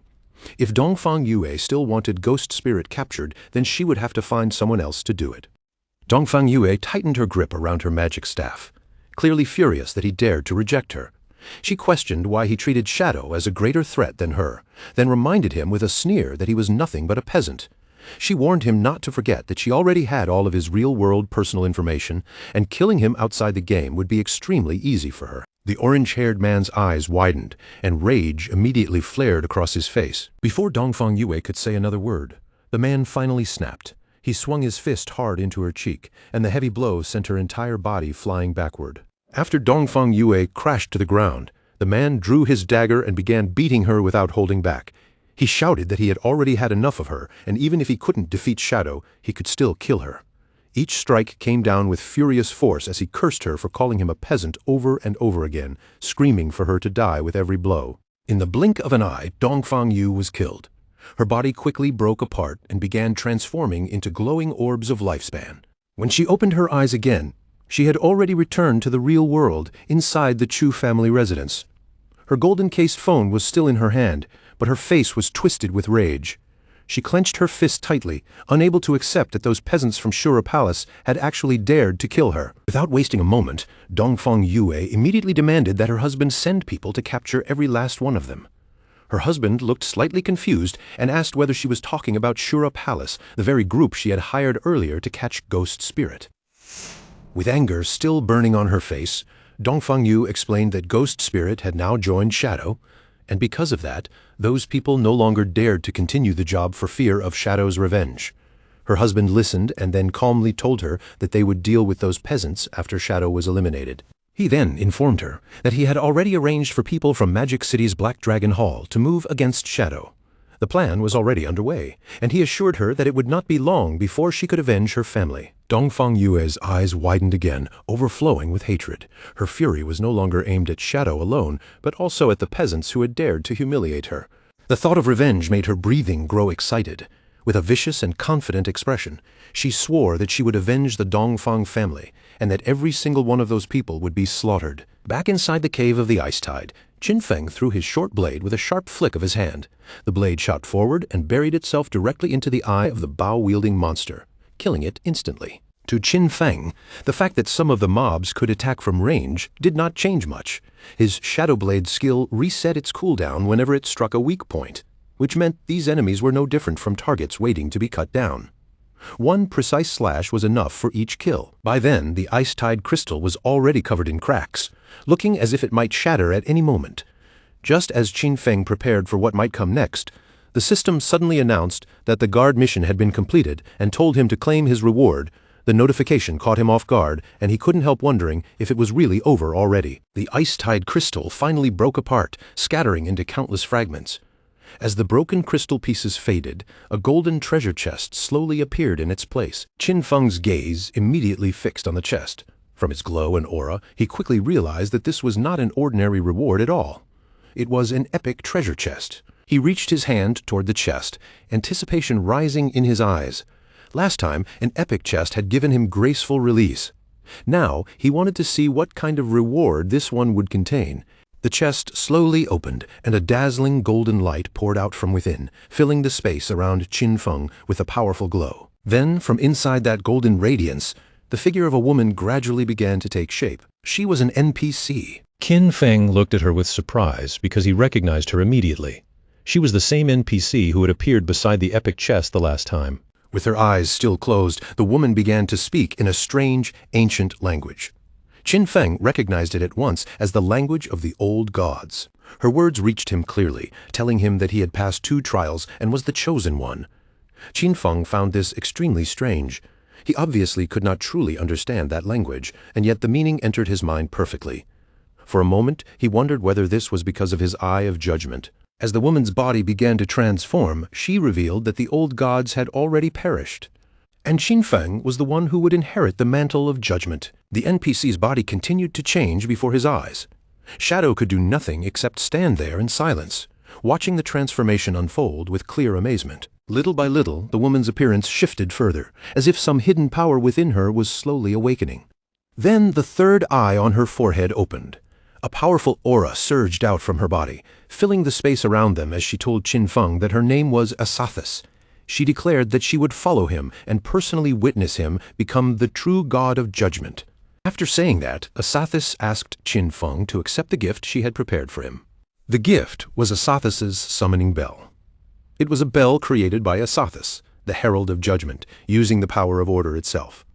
If Dongfang Yue still wanted Ghost Spirit captured, then she would have to find someone else to do it. Dongfang Yue tightened her grip around her magic staff, clearly furious that he dared to reject her. She questioned why he treated Shadow as a greater threat than her, then reminded him with a sneer that he was nothing but a peasant. She warned him not to forget that she already had all of his real-world personal information, and killing him outside the game would be extremely easy for her. The orange-haired man's eyes widened, and rage immediately flared across his face. Before Dongfang Yue could say another word, the man finally snapped. He swung his fist hard into her cheek, and the heavy blow sent her entire body flying backward. After Dongfang Yue crashed to the ground, the man drew his dagger and began beating her without holding back. He shouted that he had already had enough of her, and even if he couldn't defeat Shadow, he could still kill her. Each strike came down with furious force as he cursed her for calling him a peasant over and over again, screaming for her to die with every blow. In the blink of an eye, Dongfang Yue was killed. Her body quickly broke apart and began transforming into glowing orbs of lifespan. When she opened her eyes again, she had already returned to the real world inside the Chu family residence. Her golden-cased phone was still in her hand, but her face was twisted with rage. She clenched her fist tightly, unable to accept that those peasants from Shura Palace had actually dared to kill her. Without wasting a moment, Dongfang Yue immediately demanded that her husband send people to capture every last one of them. Her husband looked slightly confused and asked whether she was talking about Shura Palace, the very group she had hired earlier to catch Ghost Spirit. With anger still burning on her face, Dongfang Yue explained that Ghost Spirit had now joined Shadow, and because of that, those people no longer dared to continue the job for fear of Shadow's revenge. Her husband listened and then calmly told her that they would deal with those peasants after Shadow was eliminated. He then informed her that he had already arranged for people from Magic City's Black Dragon Hall to move against Shadow. The plan was already underway, and he assured her that it would not be long before she could avenge her family. Dongfang Yue's eyes widened again, overflowing with hatred. Her fury was no longer aimed at Shadow alone, but also at the peasants who had dared to humiliate her. The thought of revenge made her breathing grow excited. With a vicious and confident expression, she swore that she would avenge the Dongfang family, and that every single one of those people would be slaughtered. Back inside the cave of the Ice Tide, Qin Feng threw his short blade with a sharp flick of his hand. The blade shot forward and buried itself directly into the eye of the bow-wielding monster, killing it instantly. To Qin Feng, the fact that some of the mobs could attack from range did not change much. His Shadow Blade skill reset its cooldown whenever it struck a weak point, which meant these enemies were no different from targets waiting to be cut down. One precise slash was enough for each kill. By then, the Ice Tide crystal was already covered in cracks, looking as if it might shatter at any moment. Just as Qin Feng prepared for what might come next, the system suddenly announced that the guard mission had been completed and told him to claim his reward. The notification caught him off guard, and he couldn't help wondering if it was really over already. The Ice Tide crystal finally broke apart, scattering into countless fragments. As the broken crystal pieces faded, a golden treasure chest slowly appeared in its place. Qin Feng's gaze immediately fixed on the chest. From its glow and aura, he quickly realized that this was not an ordinary reward at all. It was an epic treasure chest. He reached his hand toward the chest, anticipation rising in his eyes. Last time, an epic chest had given him graceful release. Now he wanted to see what kind of reward this one would contain. The chest slowly opened, and a dazzling golden light poured out from within, filling the space around Qin Feng with a powerful glow. Then, from inside that golden radiance, the figure of a woman gradually began to take shape. She was an NPC. Qin Feng looked at her with surprise because he recognized her immediately. She was the same NPC who had appeared beside the epic chest the last time. With her eyes still closed, the woman began to speak in a strange, ancient language. Qin Feng recognized it at once as the language of the old gods. Her words reached him clearly, telling him that he had passed 2 trials and was the chosen one. Qin Feng found this extremely strange. He obviously could not truly understand that language, and yet the meaning entered his mind perfectly. For a moment, he wondered whether this was because of his eye of judgment. As the woman's body began to transform, she revealed that the old gods had already perished. And Qin Feng was the one who would inherit the mantle of judgment. The NPC's body continued to change before his eyes. Shadow could do nothing except stand there in silence, watching the transformation unfold with clear amazement. Little by little, the woman's appearance shifted further, as if some hidden power within her was slowly awakening. Then the third eye on her forehead opened. A powerful aura surged out from her body, filling the space around them as she told Qin Feng that her name was Asathis. She declared that she would follow him and personally witness him become the true god of judgment. After saying that, Asathis asked Qin Feng to accept the gift she had prepared for him. The gift was Asathis's summoning bell. It was a bell created by Asathis, the herald of judgment, using the power of order itself.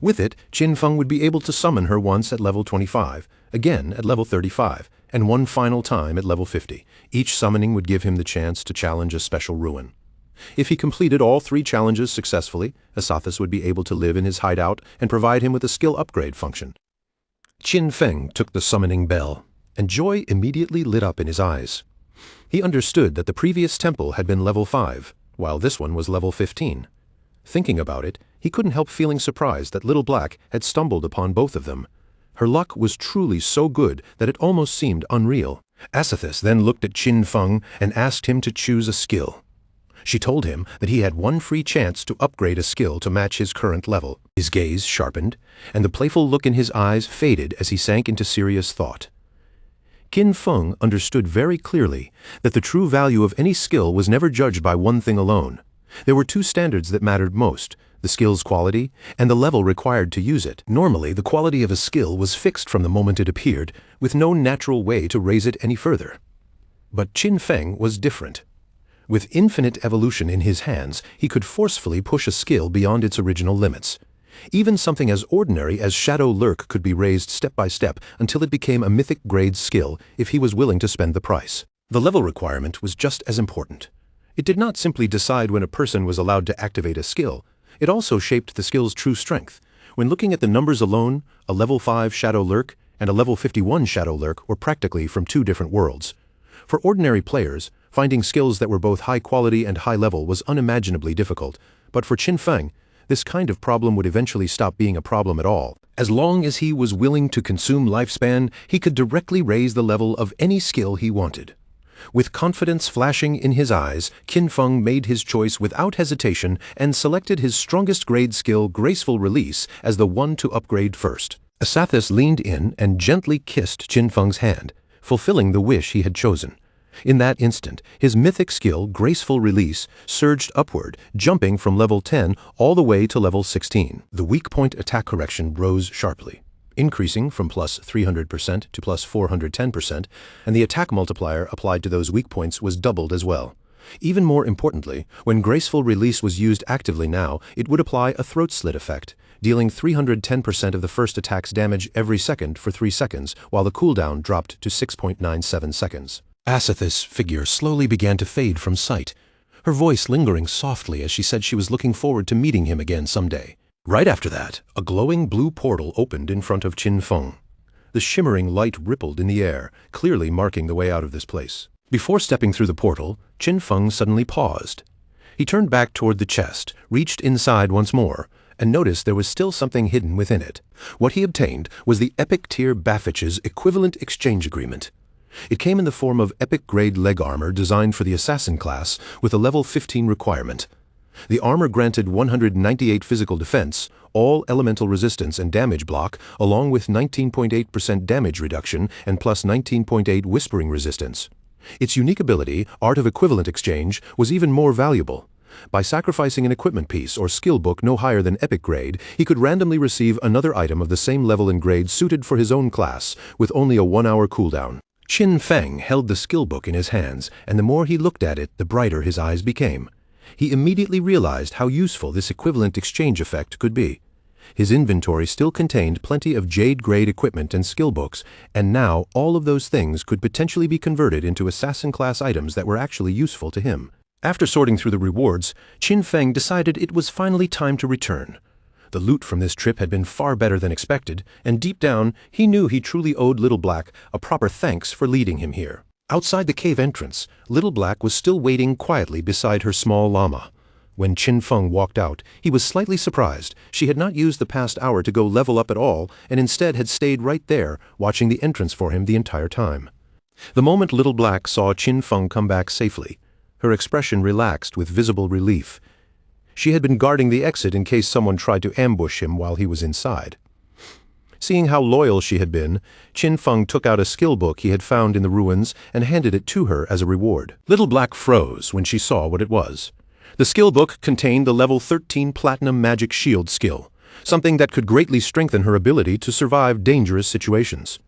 With it, Qin Feng would be able to summon her once at level 25, again at level 35, and one final time at level 50. Each summoning would give him the chance to challenge a special ruin. If he completed all 3 challenges successfully, Asathis would be able to live in his hideout and provide him with a skill upgrade function. Qin Feng took the summoning bell, and joy immediately lit up in his eyes. He understood that the previous temple had been level 5, while this one was level 15. Thinking about it, he couldn't help feeling surprised that Little Black had stumbled upon both of them. Her luck was truly so good that it almost seemed unreal. Asathis then looked at Qin Feng and asked him to choose a skill. She told him that he had one free chance to upgrade a skill to match his current level. His gaze sharpened, and the playful look in his eyes faded as he sank into serious thought. Qin Feng understood very clearly that the true value of any skill was never judged by one thing alone. There were 2 standards that mattered most: the skill's quality and the level required to use it. Normally, the quality of a skill was fixed from the moment it appeared, with no natural way to raise it any further. But Qin Feng was different. With infinite evolution in his hands, he could forcefully push a skill beyond its original limits. Even something as ordinary as Shadow Lurk could be raised step by step until it became a mythic grade skill if he was willing to spend the price. The level requirement was just as important. It did not simply decide when a person was allowed to activate a skill. It also shaped the skill's true strength. When looking at the numbers alone, a level 5 Shadow Lurk and a level 51 Shadow Lurk were practically from 2 different worlds. For ordinary players, finding skills that were both high quality and high level was unimaginably difficult, but for Qin Feng, this kind of problem would eventually stop being a problem at all. As long as he was willing to consume lifespan, he could directly raise the level of any skill he wanted. With confidence flashing in his eyes, Qin Feng made his choice without hesitation and selected his strongest grade skill, Graceful Release, as the one to upgrade first. Asathis leaned in and gently kissed Qin Feng's hand, fulfilling the wish he had chosen. In that instant, his mythic skill, Graceful Release, surged upward, jumping from level 10 all the way to level 16. The weak point attack correction rose sharply, increasing from plus 300% to plus 410%, and the attack multiplier applied to those weak points was doubled as well. Even more importantly, when Graceful Release was used actively now, it would apply a throat slit effect, dealing 310% of the first attack's damage every second for 3 seconds, while the cooldown dropped to 6.97 seconds. Asathis' figure slowly began to fade from sight, her voice lingering softly as she said she was looking forward to meeting him again someday. Right after that, a glowing blue portal opened in front of Qin Feng. The shimmering light rippled in the air, clearly marking the way out of this place. Before stepping through the portal, Qin Feng suddenly paused. He turned back toward the chest, reached inside once more, and noticed there was still something hidden within it. What he obtained was the Epic Tier Baffich's equivalent exchange agreement. It came in the form of epic grade leg armor designed for the assassin class with a level 15 requirement. The armor granted 198 physical defense, all elemental resistance and damage block, along with 19.8% damage reduction and plus 19.8 whispering resistance. Its unique ability, Art of Equivalent Exchange, was even more valuable. By sacrificing an equipment piece or skill book no higher than epic grade, he could randomly receive another item of the same level and grade suited for his own class, with only a 1-hour cooldown. Qin Feng held the skill book in his hands, and the more he looked at it, the brighter his eyes became. He immediately realized how useful this equivalent exchange effect could be. His inventory still contained plenty of Jade-grade equipment and skill books, and now all of those things could potentially be converted into assassin-class items that were actually useful to him. After sorting through the rewards, Qin Feng decided it was finally time to return. The loot from this trip had been far better than expected, and deep down, he knew he truly owed Little Black a proper thanks for leading him here. Outside the cave entrance, Little Black was still waiting quietly beside her small llama. When Qin Feng walked out, he was slightly surprised. She had not used the past hour to go level up at all, and instead had stayed right there, watching the entrance for him the entire time. The moment Little Black saw Qin Feng come back safely, her expression relaxed with visible relief. She had been guarding the exit in case someone tried to ambush him while he was inside. Seeing how loyal she had been, Qin Feng took out a skill book he had found in the ruins and handed it to her as a reward. Little Black froze when she saw what it was. The skill book contained the level 13 Platinum Magic Shield skill, something that could greatly strengthen her ability to survive dangerous situations.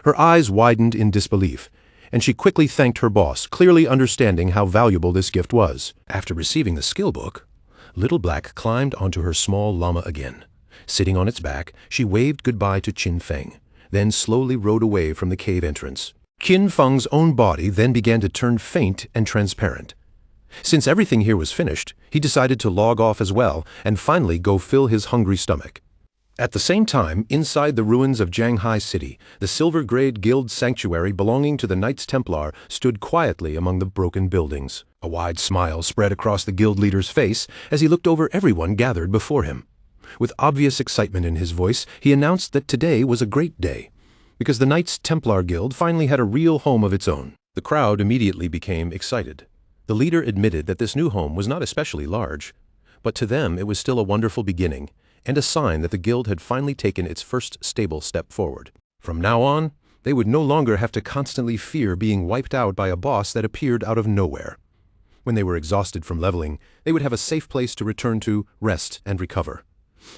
Her eyes widened in disbelief, and she quickly thanked her boss, clearly understanding how valuable this gift was. After receiving the skill book, Little Black climbed onto her small llama again. Sitting on its back, she waved goodbye to Qin Feng, then slowly rode away from the cave entrance. Qin Feng's own body then began to turn faint and transparent. Since everything here was finished, he decided to log off as well and finally go fill his hungry stomach. At the same time, inside the ruins of Jianghai City, the Silver-Grade Guild sanctuary belonging to the Knights Templar stood quietly among the broken buildings. A wide smile spread across the guild leader's face as he looked over everyone gathered before him. With obvious excitement in his voice, he announced that today was a great day, because the Knights Templar Guild finally had a real home of its own. The crowd immediately became excited. The leader admitted that this new home was not especially large, but to them it was still a wonderful beginning, and a sign that the guild had finally taken its first stable step forward. From now on, they would no longer have to constantly fear being wiped out by a boss that appeared out of nowhere. When they were exhausted from leveling, they would have a safe place to return to, rest, and recover.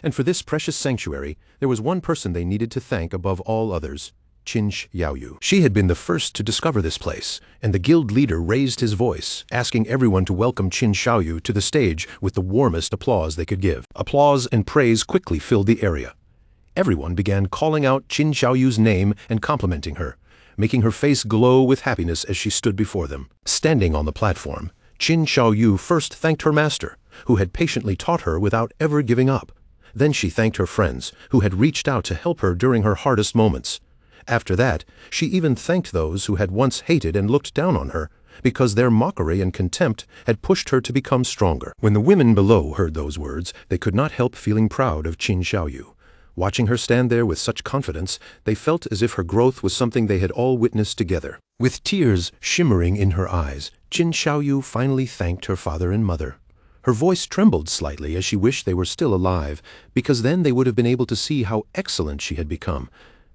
And for this precious sanctuary, there was one person they needed to thank above all others, Qin Xiaoyu. She had been the first to discover this place, and the guild leader raised his voice, asking everyone to welcome Qin Xiaoyu to the stage with the warmest applause they could give. Applause and praise quickly filled the area. Everyone began calling out Qin Xiaoyu's name and complimenting her, making her face glow with happiness as she stood before them. Standing on the platform, Qin Xiaoyu first thanked her master, who had patiently taught her without ever giving up. Then she thanked her friends, who had reached out to help her during her hardest moments. After that, she even thanked those who had once hated and looked down on her, because their mockery and contempt had pushed her to become stronger. When the women below heard those words, they could not help feeling proud of Qin Xiaoyu. Watching her stand there with such confidence, they felt as if her growth was something they had all witnessed together. With tears shimmering in her eyes, Qin Xiaoyu finally thanked her father and mother. Her voice trembled slightly as she wished they were still alive, because then they would have been able to see how excellent she had become.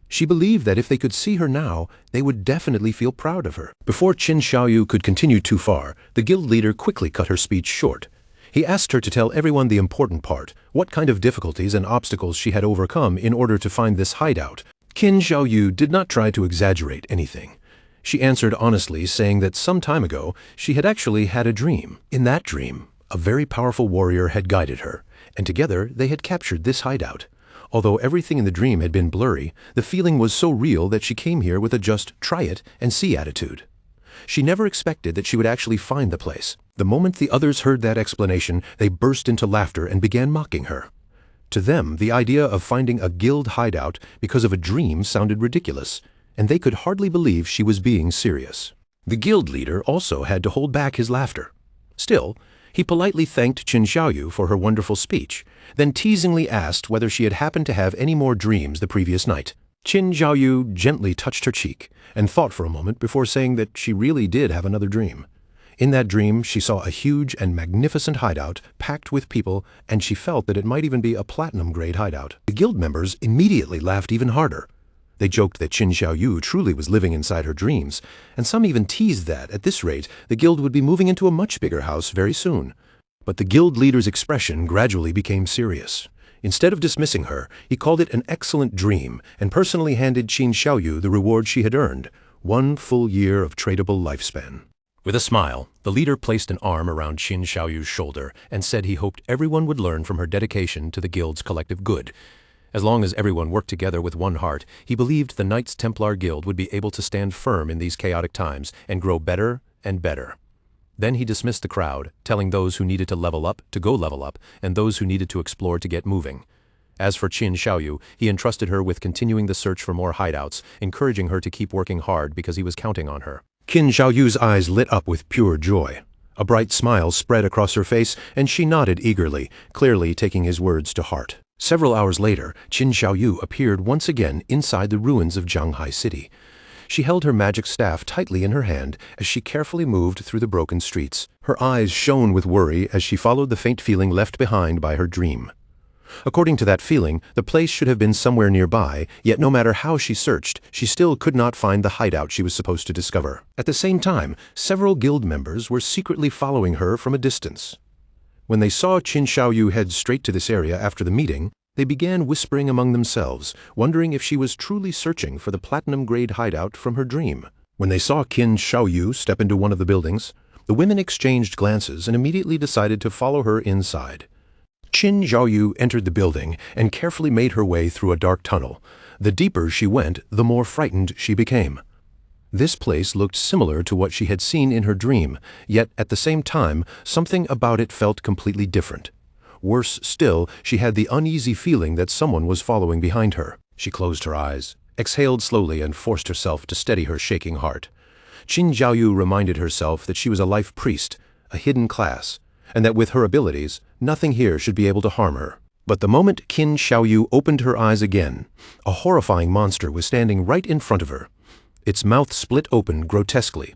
She believed that if they could see her now, they would definitely feel proud of her. Before Qin Xiaoyu could continue too far, the guild leader quickly cut her speech short. He asked her to tell everyone the important part, what kind of difficulties and obstacles she had overcome in order to find this hideout. Qin Xiaoyu did not try to exaggerate anything. She answered honestly, saying that some time ago, she had actually had a dream. In that dream, a very powerful warrior had guided her, and together they had captured this hideout. Although everything in the dream had been blurry, the feeling was so real that she came here with a just try it and see attitude. She never expected that she would actually find the place. The moment the others heard that explanation, they burst into laughter and began mocking her. To them, the idea of finding a guild hideout because of a dream sounded ridiculous, and they could hardly believe she was being serious. The guild leader also had to hold back his laughter. Still, he politely thanked Qin Xiaoyu for her wonderful speech, then teasingly asked whether she had happened to have any more dreams the previous night. Qin Xiaoyu gently touched her cheek and thought for a moment before saying that she really did have another dream. In that dream, she saw a huge and magnificent hideout packed with people, and she felt that it might even be a platinum-grade hideout. The guild members immediately laughed even harder. They joked that Qin Xiaoyu truly was living inside her dreams, and some even teased that, at this rate, the guild would be moving into a much bigger house very soon. But the guild leader's expression gradually became serious. Instead of dismissing her, he called it an excellent dream and personally handed Qin Xiaoyu the reward she had earned, 1 full year of tradable lifespan. With a smile, the leader placed an arm around Qin Xiaoyu's shoulder and said he hoped everyone would learn from her dedication to the guild's collective good. As long as everyone worked together with one heart, he believed the Knights Templar Guild would be able to stand firm in these chaotic times and grow better and better. Then he dismissed the crowd, telling those who needed to level up to go level up, and those who needed to explore to get moving. As for Qin Xiaoyu, he entrusted her with continuing the search for more hideouts, encouraging her to keep working hard because he was counting on her. Qin Xiaoyu's eyes lit up with pure joy. A bright smile spread across her face, and she nodded eagerly, clearly taking his words to heart. Several hours later, Qin Xiaoyu appeared once again inside the ruins of Zhanghai City. She held her magic staff tightly in her hand as she carefully moved through the broken streets. Her eyes shone with worry as she followed the faint feeling left behind by her dream. According to that feeling, the place should have been somewhere nearby, yet no matter how she searched, she still could not find the hideout she was supposed to discover. At the same time, several guild members were secretly following her from a distance. When they saw Qin Xiaoyu head straight to this area after the meeting, they began whispering among themselves, wondering if she was truly searching for the platinum-grade hideout from her dream. When they saw Qin Xiaoyu step into one of the buildings, the women exchanged glances and immediately decided to follow her inside. Qin Xiaoyu entered the building and carefully made her way through a dark tunnel. The deeper she went, the more frightened she became. This place looked similar to what she had seen in her dream, yet at the same time, something about it felt completely different. Worse still, she had the uneasy feeling that someone was following behind her. She closed her eyes, exhaled slowly, and forced herself to steady her shaking heart. Qin Xiaoyu reminded herself that she was a life priest, a hidden class, and that with her abilities, nothing here should be able to harm her. But the moment Qin Xiaoyu opened her eyes again, a horrifying monster was standing right in front of her. Its mouth split open grotesquely,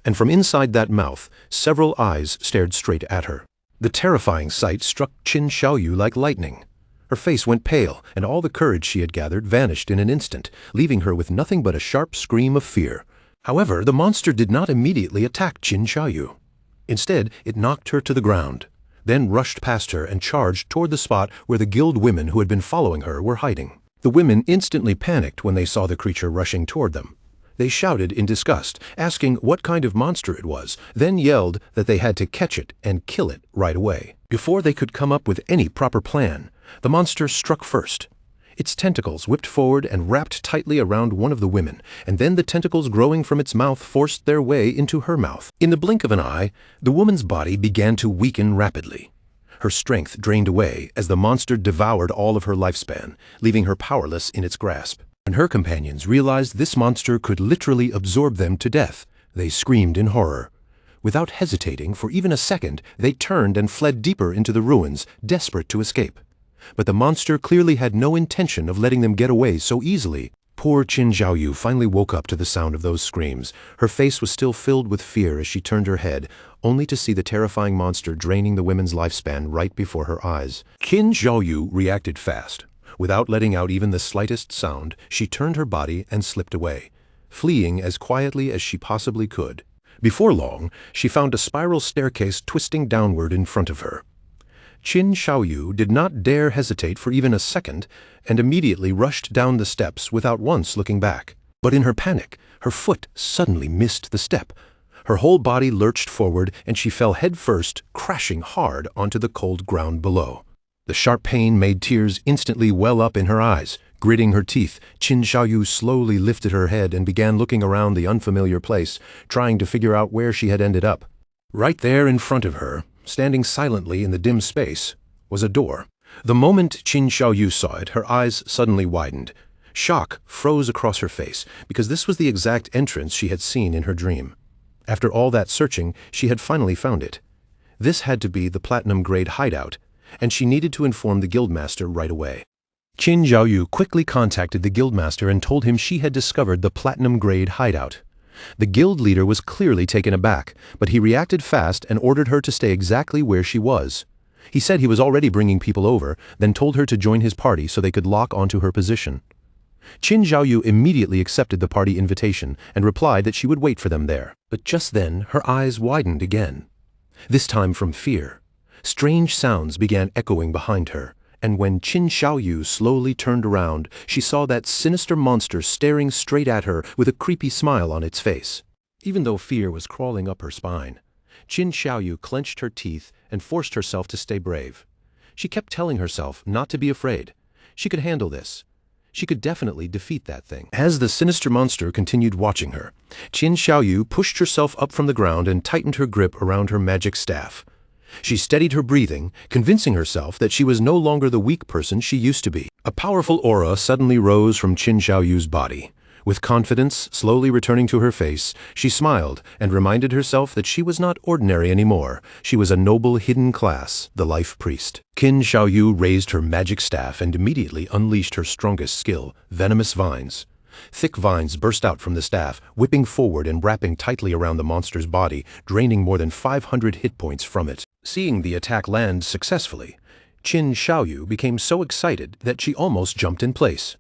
and from inside that mouth, several eyes stared straight at her. The terrifying sight struck Qin Xiaoyu like lightning. Her face went pale, and all the courage she had gathered vanished in an instant, leaving her with nothing but a sharp scream of fear. However, the monster did not immediately attack Qin Xiaoyu. Instead, it knocked her to the ground, then rushed past her and charged toward the spot where the guild women who had been following her were hiding. The women instantly panicked when they saw the creature rushing toward them. They shouted in disgust, asking what kind of monster it was, then yelled that they had to catch it and kill it right away. Before they could come up with any proper plan, the monster struck first. Its tentacles whipped forward and wrapped tightly around one of the women, and then the tentacles growing from its mouth forced their way into her mouth. In the blink of an eye, the woman's body began to weaken rapidly. Her strength drained away as the monster devoured all of her lifespan, leaving her powerless in its grasp. When her companions realized this monster could literally absorb them to death, they screamed in horror. Without hesitating for even a second, they turned and fled deeper into the ruins, desperate to escape. But the monster clearly had no intention of letting them get away so easily. Poor Qin Xiaoyu finally woke up to the sound of those screams. Her face was still filled with fear as she turned her head, only to see the terrifying monster draining the women's lifespan right before her eyes. Qin Xiaoyu reacted fast. Without letting out even the slightest sound, she turned her body and slipped away, fleeing as quietly as she possibly could. Before long, she found a spiral staircase twisting downward in front of her. Qin Xiaoyu did not dare hesitate for even a second and immediately rushed down the steps without once looking back. But in her panic, her foot suddenly missed the step. Her whole body lurched forward and she fell headfirst, crashing hard onto the cold ground below. The sharp pain made tears instantly well up in her eyes. Gritting her teeth, Qin Xiaoyu slowly lifted her head and began looking around the unfamiliar place, trying to figure out where she had ended up. Right there in front of her, standing silently in the dim space, was a door. The moment Qin Xiaoyu saw it, her eyes suddenly widened. Shock froze across her face, because this was the exact entrance she had seen in her dream. After all that searching, she had finally found it. This had to be the platinum-grade hideout, and she needed to inform the guildmaster right away. Qin Xiaoyu quickly contacted the guildmaster and told him she had discovered the platinum-grade hideout. The guild leader was clearly taken aback, but he reacted fast and ordered her to stay exactly where she was. He said he was already bringing people over, then told her to join his party so they could lock onto her position. Qin Xiaoyu immediately accepted the party invitation and replied that she would wait for them there. But just then, her eyes widened again. This time from fear. Strange sounds began echoing behind her, and when Qin Xiaoyu slowly turned around, she saw that sinister monster staring straight at her with a creepy smile on its face. Even though fear was crawling up her spine, Qin Xiaoyu clenched her teeth and forced herself to stay brave. She kept telling herself not to be afraid. She could handle this. She could definitely defeat that thing. As the sinister monster continued watching her, Qin Xiaoyu pushed herself up from the ground and tightened her grip around her magic staff. She steadied her breathing, convincing herself that she was no longer the weak person she used to be. A powerful aura suddenly rose from Qin Xiaoyu's body. With confidence slowly returning to her face, she smiled and reminded herself that she was not ordinary anymore. She was a noble hidden class, the Life Priest. Qin Xiaoyu raised her magic staff and immediately unleashed her strongest skill, Venomous Vines. Thick vines burst out from the staff, whipping forward and wrapping tightly around the monster's body, draining more than 500 hit points from it. Seeing the attack land successfully, Qin Xiaoyu became so excited that she almost jumped in place.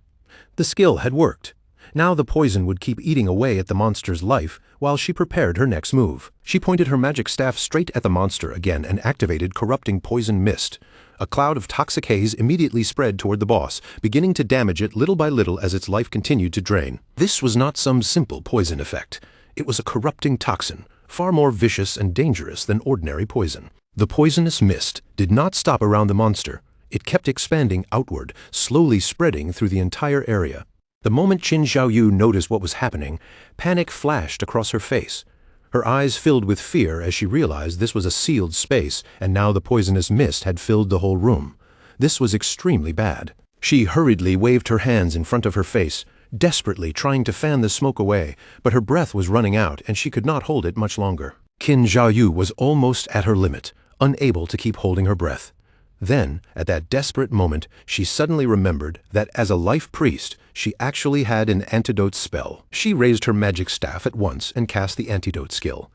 The skill had worked. Now the poison would keep eating away at the monster's life while she prepared her next move. She pointed her magic staff straight at the monster again and activated Corrupting Poison Mist. A cloud of toxic haze immediately spread toward the boss, beginning to damage it little by little as its life continued to drain. This was not some simple poison effect. It was a corrupting toxin, far more vicious and dangerous than ordinary poison. The poisonous mist did not stop around the monster. It kept expanding outward, slowly spreading through the entire area. The moment Qin Xiaoyu noticed what was happening, panic flashed across her face. Her eyes filled with fear as she realized this was a sealed space, and now the poisonous mist had filled the whole room. This was extremely bad. She hurriedly waved her hands in front of her face, desperately trying to fan the smoke away, but her breath was running out and she could not hold it much longer. Qin Xiaoyu was almost at her limit, unable to keep holding her breath. Then, at that desperate moment, she suddenly remembered that as a Life Priest, she actually had an antidote spell. She raised her magic staff at once and cast the antidote skill.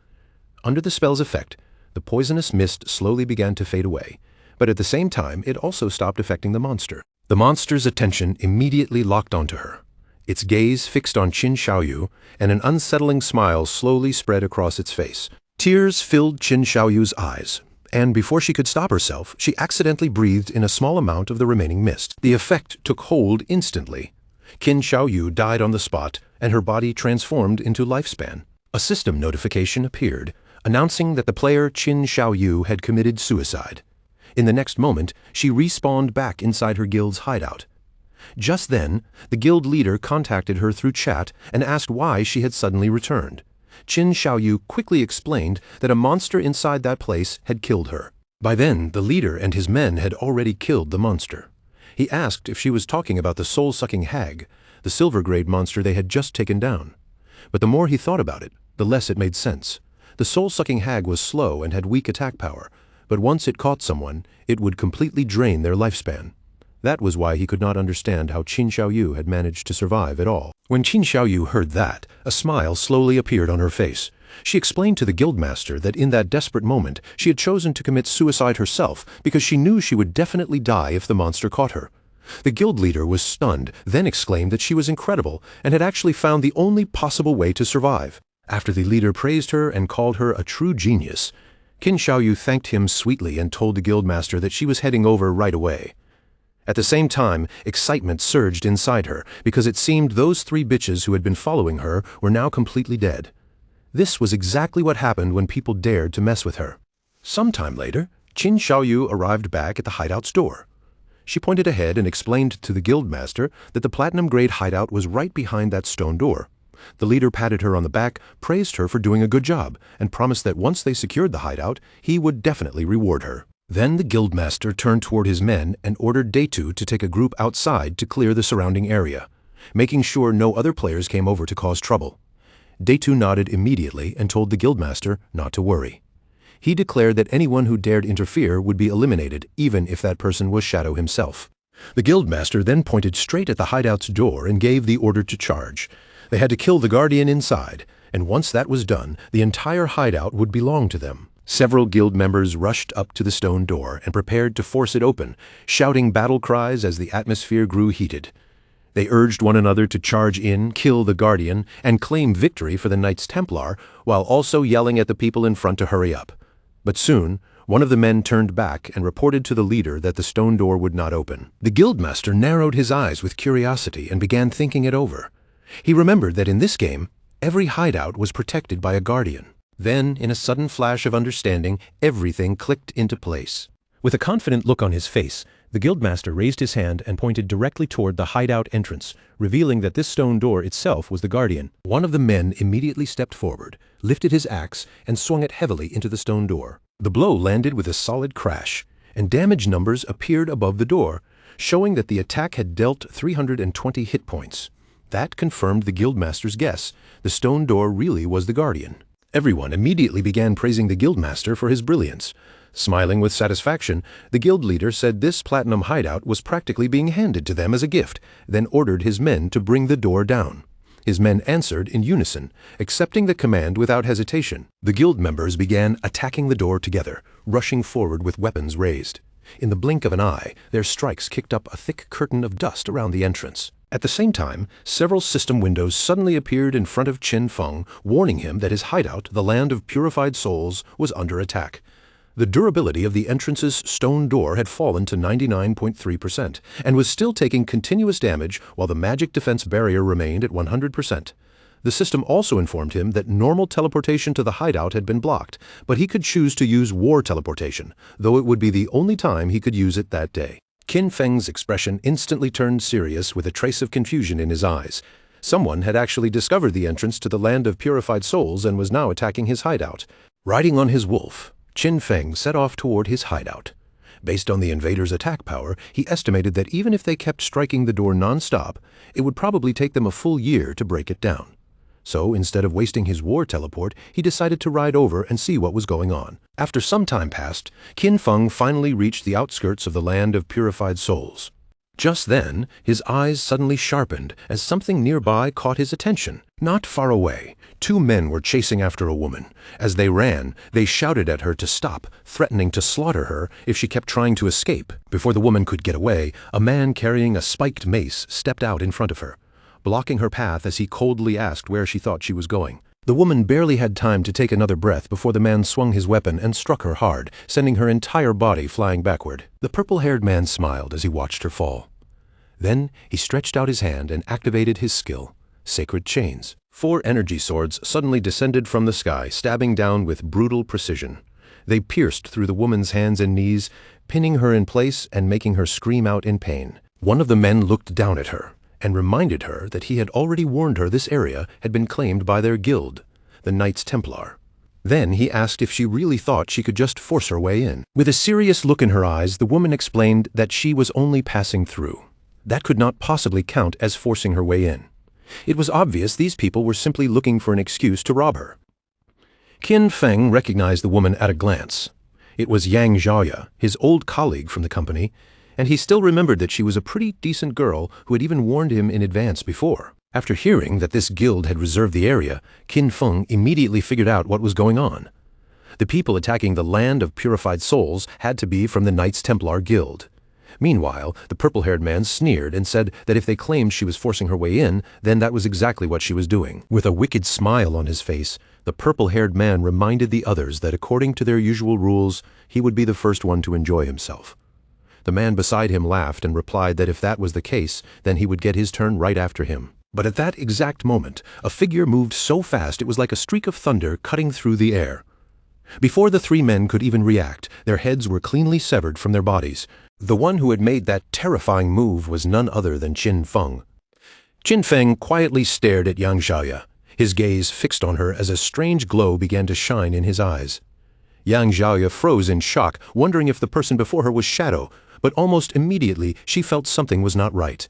Under the spell's effect, the poisonous mist slowly began to fade away, but at the same time it also stopped affecting the monster. The monster's attention immediately locked onto her. Its gaze fixed on Qin Xiaoyu, and an unsettling smile slowly spread across its face. Tears filled Qin Xiaoyu's eyes, and before she could stop herself, she accidentally breathed in a small amount of the remaining mist. The effect took hold instantly. Qin Xiaoyu died on the spot, and her body transformed into Lifespan. A system notification appeared, announcing that the player Qin Xiaoyu had committed suicide. In the next moment, she respawned back inside her guild's hideout. Just then, the guild leader contacted her through chat and asked why she had suddenly returned. Qin Xiaoyu quickly explained that a monster inside that place had killed her. By then, the leader and his men had already killed the monster. He asked if she was talking about the soul-sucking hag, the silver-grade monster they had just taken down. But the more he thought about it, the less it made sense. The soul-sucking hag was slow and had weak attack power, but once it caught someone, it would completely drain their lifespan. That was why he could not understand how Qin Xiaoyu had managed to survive at all. When Qin Xiaoyu heard that, a smile slowly appeared on her face. She explained to the guildmaster that in that desperate moment, she had chosen to commit suicide herself because she knew she would definitely die if the monster caught her. The guild leader was stunned, then exclaimed that she was incredible and had actually found the only possible way to survive. After the leader praised her and called her a true genius, Qin Xiaoyu thanked him sweetly and told the guildmaster that she was heading over right away. At the same time, excitement surged inside her because it seemed those three bitches who had been following her were now completely dead. This was exactly what happened when people dared to mess with her. Sometime later, Qin Xiaoyu arrived back at the hideout's door. She pointed ahead and explained to the guildmaster that the platinum-grade hideout was right behind that stone door. The leader patted her on the back, praised her for doing a good job, and promised that once they secured the hideout, he would definitely reward her. Then the guildmaster turned toward his men and ordered Daytu to take a group outside to clear the surrounding area, making sure no other players came over to cause trouble. Daytu nodded immediately and told the guildmaster not to worry. He declared that anyone who dared interfere would be eliminated, even if that person was Shadow himself. The guildmaster then pointed straight at the hideout's door and gave the order to charge. They had to kill the guardian inside, and once that was done, the entire hideout would belong to them. Several guild members rushed up to the stone door and prepared to force it open, shouting battle cries as the atmosphere grew heated. They urged one another to charge in, kill the Guardian, and claim victory for the Knights Templar, while also yelling at the people in front to hurry up. But soon, one of the men turned back and reported to the leader that the stone door would not open. The guildmaster narrowed his eyes with curiosity and began thinking it over. He remembered that in this game, every hideout was protected by a Guardian. Then, in a sudden flash of understanding, everything clicked into place. With a confident look on his face, the guildmaster raised his hand and pointed directly toward the hideout entrance, revealing that this stone door itself was the Guardian. One of the men immediately stepped forward, lifted his axe, and swung it heavily into the stone door. The blow landed with a solid crash, and damage numbers appeared above the door, showing that the attack had dealt 320 hit points. That confirmed the guildmaster's guess. The stone door really was the Guardian. Everyone immediately began praising the guildmaster for his brilliance. Smiling with satisfaction, the guild leader said this platinum hideout was practically being handed to them as a gift, then ordered his men to bring the door down. His men answered in unison, accepting the command without hesitation. The guild members began attacking the door together, rushing forward with weapons raised. In the blink of an eye, their strikes kicked up a thick curtain of dust around the entrance. At the same time, several system windows suddenly appeared in front of Qin Feng, warning him that his hideout, the Land of Purified Souls, was under attack. The durability of the entrance's stone door had fallen to 99.3% and was still taking continuous damage while the magic defense barrier remained at 100%. The system also informed him that normal teleportation to the hideout had been blocked, but he could choose to use war teleportation, though it would be the only time he could use it that day. Qin Feng's expression instantly turned serious with a trace of confusion in his eyes. Someone had actually discovered the entrance to the Land of Purified Souls and was now attacking his hideout. Riding on his wolf, Qin Feng set off toward his hideout. Based on the invaders' attack power, he estimated that even if they kept striking the door non-stop, it would probably take them a full year to break it down. So, instead of wasting his war teleport, he decided to ride over and see what was going on. After some time passed, Qin Feng finally reached the outskirts of the Land of Purified Souls. Just then, his eyes suddenly sharpened as something nearby caught his attention. Not far away, two men were chasing after a woman. As they ran, they shouted at her to stop, threatening to slaughter her if she kept trying to escape. Before the woman could get away, a man carrying a spiked mace stepped out in front of her, blocking her path as he coldly asked where she thought she was going. The woman barely had time to take another breath before the man swung his weapon and struck her hard, sending her entire body flying backward. The purple-haired man smiled as he watched her fall. Then he stretched out his hand and activated his skill, Sacred Chains. 4 energy swords suddenly descended from the sky, stabbing down with brutal precision. They pierced through the woman's hands and knees, pinning her in place and making her scream out in pain. One of the men looked down at her and reminded her that he had already warned her this area had been claimed by their guild, the Knights Templar. Then he asked if she really thought she could just force her way in. With a serious look in her eyes, the woman explained that she was only passing through. That could not possibly count as forcing her way in. It was obvious these people were simply looking for an excuse to rob her. Qin Feng recognized the woman at a glance. It was Yang Xiaoya, his old colleague from the company, and he still remembered that she was a pretty decent girl who had even warned him in advance before. After hearing that this guild had reserved the area, Qin Feng immediately figured out what was going on. The people attacking the Land of Purified Souls had to be from the Knights Templar Guild. Meanwhile, the purple-haired man sneered and said that if they claimed she was forcing her way in, then that was exactly what she was doing. With a wicked smile on his face, the purple-haired man reminded the others that according to their usual rules, he would be the first one to enjoy himself. The man beside him laughed and replied that if that was the case, then he would get his turn right after him. But at that exact moment, a figure moved so fast it was like a streak of thunder cutting through the air. Before the 3 men could even react, their heads were cleanly severed from their bodies. The one who had made that terrifying move was none other than Qin Feng. Qin Feng quietly stared at Yang Xiaoya, his gaze fixed on her as a strange glow began to shine in his eyes. Yang Xiaoya froze in shock, wondering if the person before her was Shadow, but almost immediately she felt something was not right.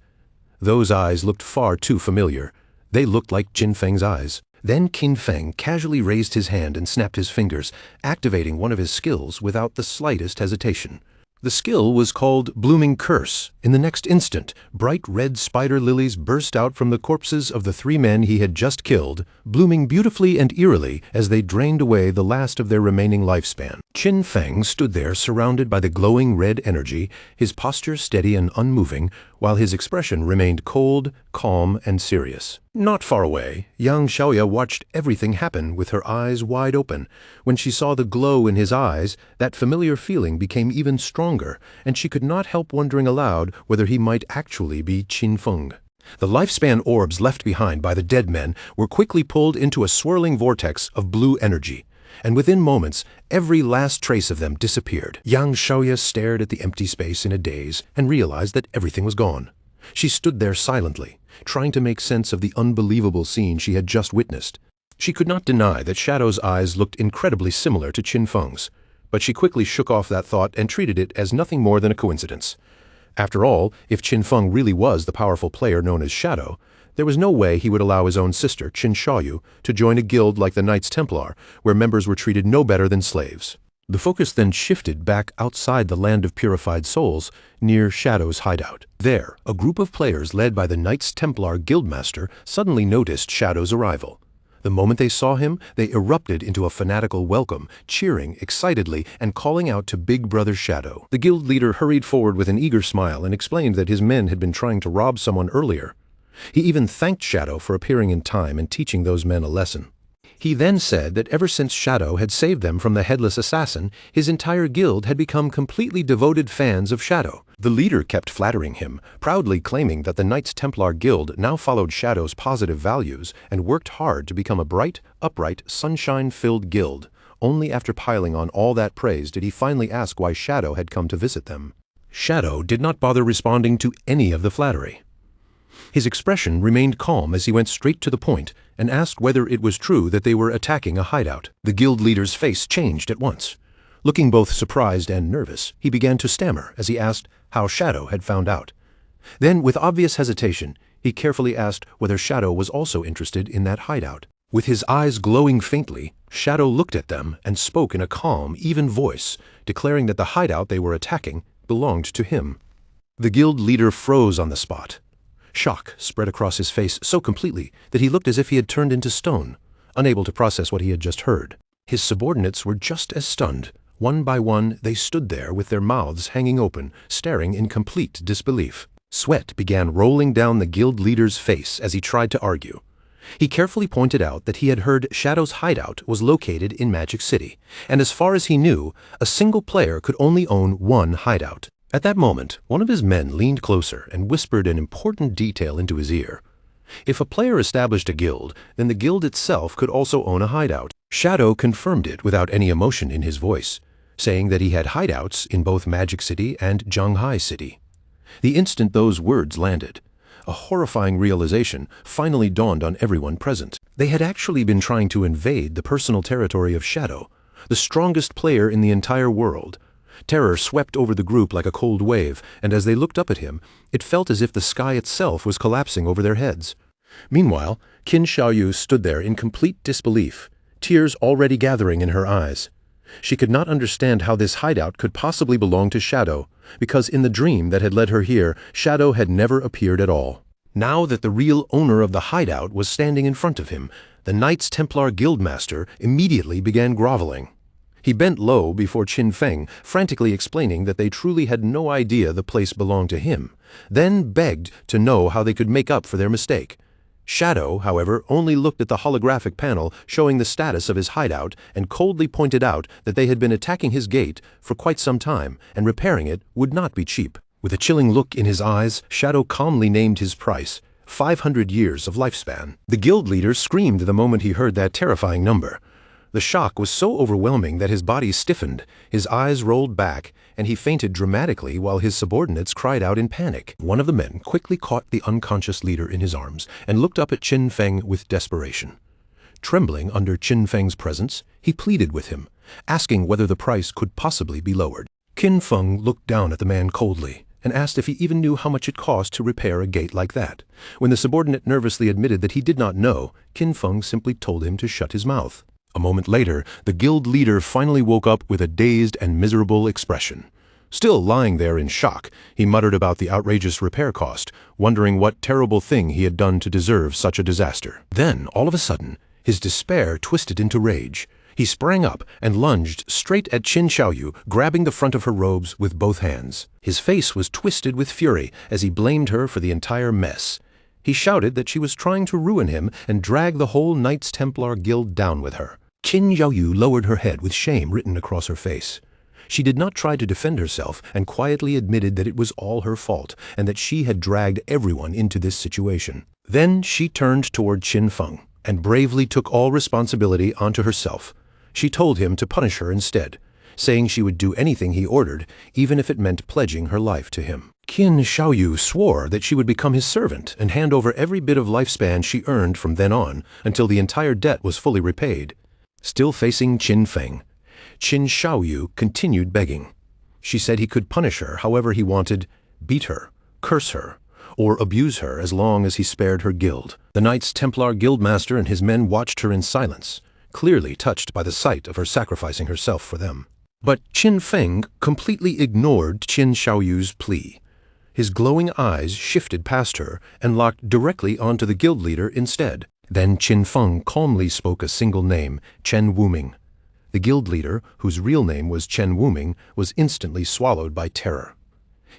Those eyes looked far too familiar. They looked like Qin Feng's eyes. Then Qin Feng casually raised his hand and snapped his fingers, activating one of his skills without the slightest hesitation. The skill was called Blooming Curse. In the next instant, bright red spider lilies burst out from the corpses of the 3 men he had just killed, blooming beautifully and eerily as they drained away the last of their remaining lifespan. Qin Feng stood there surrounded by the glowing red energy, his posture steady and unmoving, while his expression remained cold, calm, and serious. Not far away, Yang Xiaoya watched everything happen with her eyes wide open. When she saw the glow in his eyes, that familiar feeling became even stronger, and she could not help wondering aloud whether he might actually be Qin Feng. The lifespan orbs left behind by the dead men were quickly pulled into a swirling vortex of blue energy, and within moments, every last trace of them disappeared. Yang Xiaoya stared at the empty space in a daze and realized that everything was gone. She stood there silently, trying to make sense of the unbelievable scene she had just witnessed. She could not deny that Shadow's eyes looked incredibly similar to Qin Feng's, but she quickly shook off that thought and treated it as nothing more than a coincidence. After all, if Qin Feng really was the powerful player known as Shadow, there was no way he would allow his own sister, Qin Shaoyu, to join a guild like the Knights Templar, where members were treated no better than slaves. The focus then shifted back outside the land of purified souls, near Shadow's hideout. There, a group of players led by the Knights Templar Guildmaster suddenly noticed Shadow's arrival. The moment they saw him, they erupted into a fanatical welcome, cheering excitedly and calling out to Big Brother Shadow. The guild leader hurried forward with an eager smile and explained that his men had been trying to rob someone earlier. He even thanked Shadow for appearing in time and teaching those men a lesson. He then said that ever since Shadow had saved them from the headless assassin, his entire guild had become completely devoted fans of Shadow. The leader kept flattering him, proudly claiming that the Knights Templar Guild now followed Shadow's positive values and worked hard to become a bright, upright, sunshine-filled guild. Only after piling on all that praise did he finally ask why Shadow had come to visit them. Shadow did not bother responding to any of the flattery. His expression remained calm as he went straight to the point and asked whether it was true that they were attacking a hideout. The guild leader's face changed at once. Looking both surprised and nervous, he began to stammer as he asked how Shadow had found out. Then, with obvious hesitation, he carefully asked whether Shadow was also interested in that hideout. With his eyes glowing faintly, Shadow looked at them and spoke in a calm, even voice, declaring that the hideout they were attacking belonged to him. The guild leader froze on the spot. Shock spread across his face so completely that he looked as if he had turned into stone, unable to process what he had just heard. His subordinates were just as stunned. One by one, they stood there with their mouths hanging open, staring in complete disbelief. Sweat began rolling down the guild leader's face as he tried to argue. He carefully pointed out that he had heard Shadow's hideout was located in Magic City, and as far as he knew, a single player could only own one hideout. At that moment, one of his men leaned closer and whispered an important detail into his ear. If a player established a guild, then the guild itself could also own a hideout. Shadow confirmed it without any emotion in his voice, saying that he had hideouts in both Magic City and Zhanghai City. The instant those words landed, a horrifying realization finally dawned on everyone present. They had actually been trying to invade the personal territory of Shadow, the strongest player in the entire world. Terror swept over the group like a cold wave, and as they looked up at him, it felt as if the sky itself was collapsing over their heads. Meanwhile, Qin Shaoyu stood there in complete disbelief, tears already gathering in her eyes. She could not understand how this hideout could possibly belong to Shadow, because in the dream that had led her here, Shadow had never appeared at all. Now that the real owner of the hideout was standing in front of him, the Knights Templar Guildmaster immediately began groveling. He bent low before Qin Feng, frantically explaining that they truly had no idea the place belonged to him, then begged to know how they could make up for their mistake. Shadow, however, only looked at the holographic panel showing the status of his hideout and coldly pointed out that they had been attacking his gate for quite some time, and repairing it would not be cheap. With a chilling look in his eyes, Shadow calmly named his price, 500 years of lifespan. The guild leader screamed the moment he heard that terrifying number. The shock was so overwhelming that his body stiffened, his eyes rolled back, and he fainted dramatically while his subordinates cried out in panic. One of the men quickly caught the unconscious leader in his arms and looked up at Qin Feng with desperation. Trembling under Qin Feng's presence, he pleaded with him, asking whether the price could possibly be lowered. Qin Feng looked down at the man coldly and asked if he even knew how much it cost to repair a gate like that. When the subordinate nervously admitted that he did not know, Qin Feng simply told him to shut his mouth. A moment later, the guild leader finally woke up with a dazed and miserable expression. Still lying there in shock, he muttered about the outrageous repair cost, wondering what terrible thing he had done to deserve such a disaster. Then, all of a sudden, his despair twisted into rage. He sprang up and lunged straight at Qin Xiaoyu, grabbing the front of her robes with both hands. His face was twisted with fury as he blamed her for the entire mess. He shouted that she was trying to ruin him and drag the whole Knights Templar Guild down with her. Qin Xiaoyu lowered her head with shame written across her face. She did not try to defend herself and quietly admitted that it was all her fault and that she had dragged everyone into this situation. Then she turned toward Qin Feng and bravely took all responsibility onto herself. She told him to punish her instead, saying she would do anything he ordered, even if it meant pledging her life to him. Qin Xiaoyu swore that she would become his servant and hand over every bit of lifespan she earned from then on until the entire debt was fully repaid. Still facing Qin Feng, Qin Xiaoyu continued begging. She said he could punish her however he wanted, beat her, curse her, or abuse her as long as he spared her guild. The Knights Templar Guildmaster and his men watched her in silence, clearly touched by the sight of her sacrificing herself for them. But Qin Feng completely ignored Qin Xiaoyu's plea. His glowing eyes shifted past her and locked directly onto the guild leader instead. Then Qin Feng calmly spoke a single name, Chen Wuming. The guild leader, whose real name was Chen Wuming, was instantly swallowed by terror.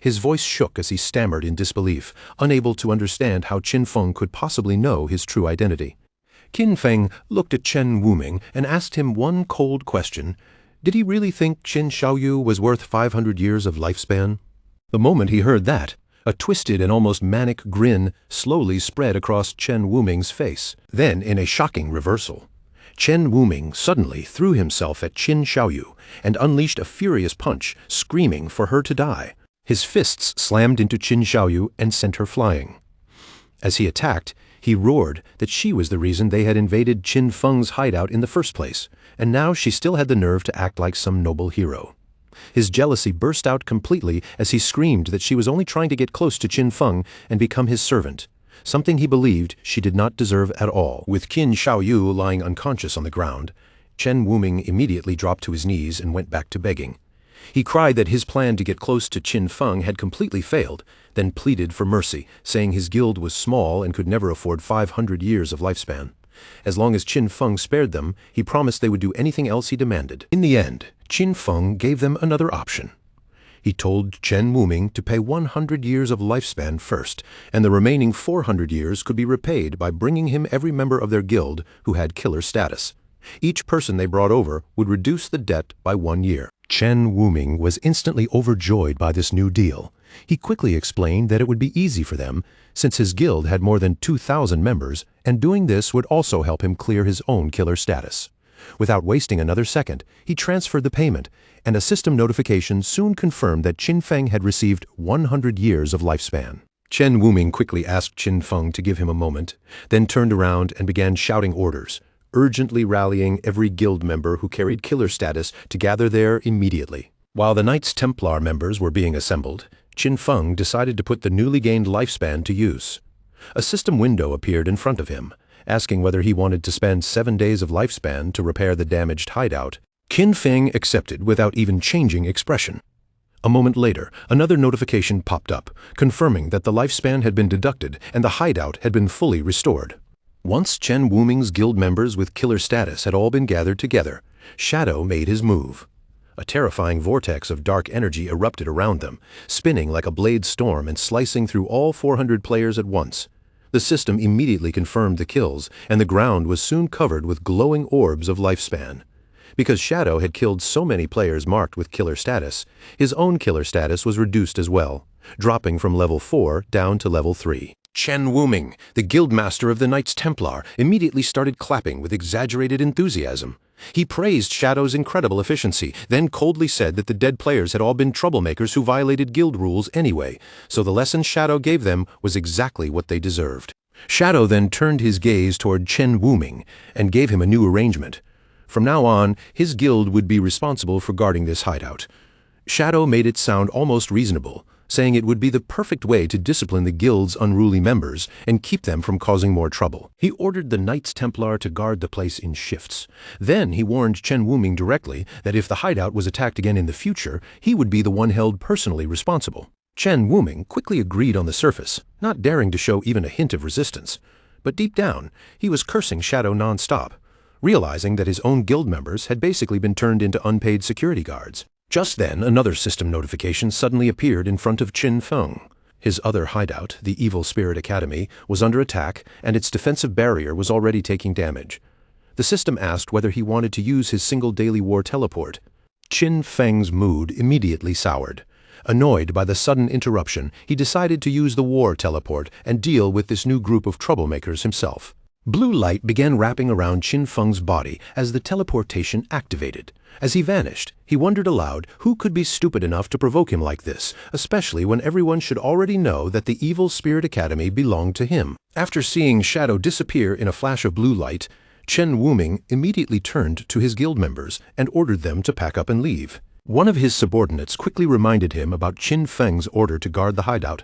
His voice shook as he stammered in disbelief, unable to understand how Qin Feng could possibly know his true identity. Qin Feng looked at Chen Wuming and asked him one cold question. Did he really think Qin Xiaoyu was worth 500 years of lifespan? The moment he heard that, a twisted and almost manic grin slowly spread across Chen Wuming's face. Then, in a shocking reversal, Chen Wuming suddenly threw himself at Qin Xiaoyu and unleashed a furious punch, screaming for her to die. His fists slammed into Qin Xiaoyu and sent her flying. As he attacked, he roared that she was the reason they had invaded Qin Feng's hideout in the first place, and now she still had the nerve to act like some noble hero. His jealousy burst out completely as he screamed that she was only trying to get close to Qin Feng and become his servant, something he believed she did not deserve at all. With Qin Xiaoyu lying unconscious on the ground, Chen Wuming immediately dropped to his knees and went back to begging. He cried that his plan to get close to Qin Feng had completely failed, then pleaded for mercy, saying his guild was small and could never afford 500 years of lifespan. As long as Qin Feng spared them, he promised they would do anything else he demanded. In the end, Qin Feng gave them another option. He told Chen Wuming to pay 100 years of lifespan first, and the remaining 400 years could be repaid by bringing him every member of their guild who had killer status. Each person they brought over would reduce the debt by 1 year. Chen Wuming was instantly overjoyed by this new deal. He quickly explained that it would be easy for them, since his guild had more than 2,000 members, and doing this would also help him clear his own killer status. Without wasting another second, he transferred the payment, and a system notification soon confirmed that Qin Feng had received 100 years of lifespan. Chen Wuming quickly asked Qin Feng to give him a moment, then turned around and began shouting orders, urgently rallying every guild member who carried killer status to gather there immediately. While the Knights Templar members were being assembled, Qin Feng decided to put the newly gained lifespan to use. A system window appeared in front of him, asking whether he wanted to spend 7 days of lifespan to repair the damaged hideout. Qin Feng accepted without even changing expression. A moment later, another notification popped up, confirming that the lifespan had been deducted and the hideout had been fully restored. Once Chen Wuming's guild members with killer status had all been gathered together, Shadow made his move. A terrifying vortex of dark energy erupted around them, spinning like a blade storm and slicing through all 400 players at once. The system immediately confirmed the kills, and the ground was soon covered with glowing orbs of lifespan. Because Shadow had killed so many players marked with killer status, his own killer status was reduced as well, dropping from level 4 down to level 3. Chen Wuming, the guildmaster of the Knights Templar, immediately started clapping with exaggerated enthusiasm. He praised Shadow's incredible efficiency, then coldly said that the dead players had all been troublemakers who violated guild rules anyway, so the lesson Shadow gave them was exactly what they deserved. Shadow then turned his gaze toward Chen Wuming and gave him a new arrangement. From now on, his guild would be responsible for guarding this hideout. Shadow made it sound almost reasonable, saying it would be the perfect way to discipline the guild's unruly members and keep them from causing more trouble. He ordered the Knights Templar to guard the place in shifts. Then he warned Chen Wuming directly that if the hideout was attacked again in the future, he would be the one held personally responsible. Chen Wuming quickly agreed on the surface, not daring to show even a hint of resistance. But deep down, he was cursing Shadow non-stop, realizing that his own guild members had basically been turned into unpaid security guards. Just then, another system notification suddenly appeared in front of Qin Feng. His other hideout, the Evil Spirit Academy, was under attack, and its defensive barrier was already taking damage. The system asked whether he wanted to use his single daily war teleport. Qin Feng's mood immediately soured. Annoyed by the sudden interruption, he decided to use the war teleport and deal with this new group of troublemakers himself. Blue light began wrapping around Qin Feng's body as the teleportation activated. As he vanished, he wondered aloud who could be stupid enough to provoke him like this, especially when everyone should already know that the Evil Spirit Academy belonged to him. After seeing Shadow disappear in a flash of blue light, Chen Wuming immediately turned to his guild members and ordered them to pack up and leave. One of his subordinates quickly reminded him about Qin Feng's order to guard the hideout.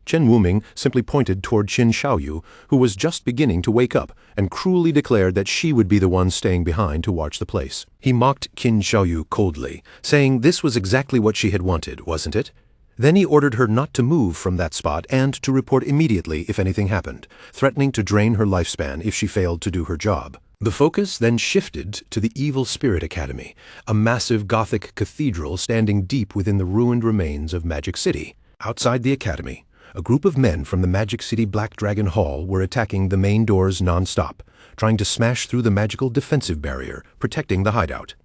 Chen Wuming simply pointed toward Qin Xiaoyu, who was just beginning to wake up, and cruelly declared that she would be the one staying behind to watch the place. He mocked Qin Xiaoyu coldly, saying this was exactly what she had wanted, wasn't it? Then he ordered her not to move from that spot and to report immediately if anything happened, threatening to drain her lifespan if she failed to do her job. The focus then shifted to the Evil Spirit Academy, a massive Gothic cathedral standing deep within the ruined remains of Magic City. Outside the academy, a group of men from the Magic City Black Dragon Hall were attacking the main doors non-stop, trying to smash through the magical defensive barrier, protecting the hideout.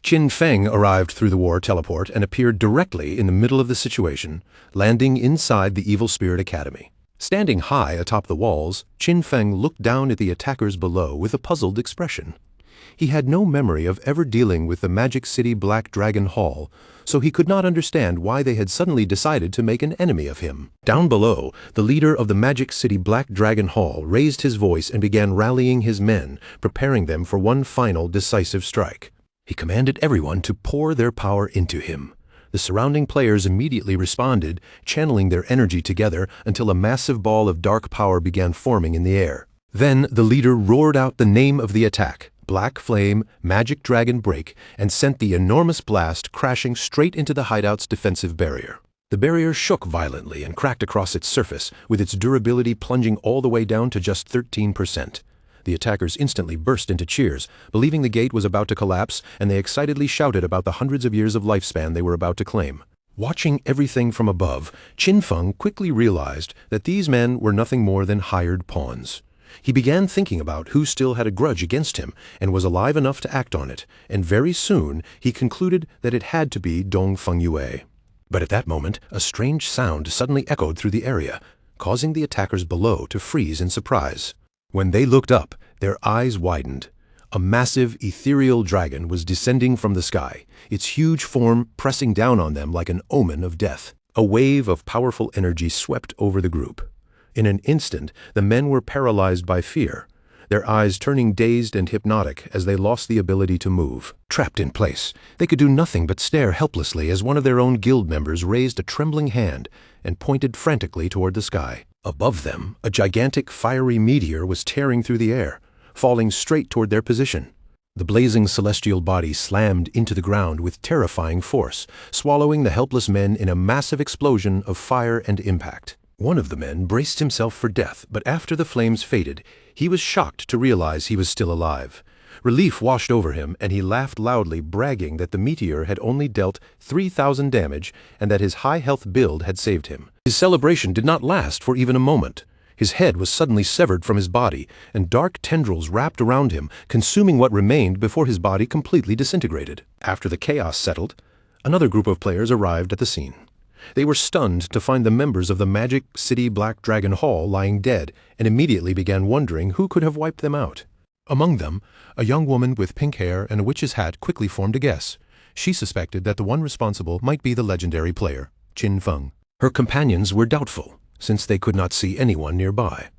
Qin Feng arrived through the war teleport and appeared directly in the middle of the situation, landing inside the Evil Spirit Academy. Standing high atop the walls, Qin Feng looked down at the attackers below with a puzzled expression. He had no memory of ever dealing with the Magic City Black Dragon Hall, so he could not understand why they had suddenly decided to make an enemy of him. Down below, the leader of the Magic City Black Dragon Hall raised his voice and began rallying his men, preparing them for one final decisive strike. He commanded everyone to pour their power into him. The surrounding players immediately responded, channeling their energy together until a massive ball of dark power began forming in the air. Then the leader roared out the name of the attack, Black Flame, Magic Dragon Break, and sent the enormous blast crashing straight into the hideout's defensive barrier. The barrier shook violently and cracked across its surface, with its durability plunging all the way down to just 13%. The attackers instantly burst into cheers, believing the gate was about to collapse, and they excitedly shouted about the hundreds of years of lifespan they were about to claim. Watching everything from above, Qin Feng quickly realized that these men were nothing more than hired pawns. He began thinking about who still had a grudge against him and was alive enough to act on it, and very soon he concluded that it had to be Dong Fengyue. But at that moment, a strange sound suddenly echoed through the area, causing the attackers below to freeze in surprise. When they looked up, their eyes widened. A massive, ethereal dragon was descending from the sky, its huge form pressing down on them like an omen of death. A wave of powerful energy swept over the group. In an instant, the men were paralyzed by fear, their eyes turning dazed and hypnotic as they lost the ability to move. Trapped in place, they could do nothing but stare helplessly as one of their own guild members raised a trembling hand and pointed frantically toward the sky. Above them, a gigantic fiery meteor was tearing through the air, falling straight toward their position. The blazing celestial body slammed into the ground with terrifying force, swallowing the helpless men in a massive explosion of fire and impact. One of the men braced himself for death, but after the flames faded, he was shocked to realize he was still alive. Relief washed over him, and he laughed loudly, bragging that the meteor had only dealt 3,000 damage and that his high health build had saved him. His celebration did not last for even a moment. His head was suddenly severed from his body, and dark tendrils wrapped around him, consuming what remained before his body completely disintegrated. After the chaos settled, another group of players arrived at the scene. They were stunned to find the members of the Magic City Black Dragon Hall lying dead, and immediately began wondering who could have wiped them out. Among them, a young woman with pink hair and a witch's hat quickly formed a guess. She suspected that the one responsible might be the legendary player, Qin Feng. Her companions were doubtful, since they could not see anyone nearby.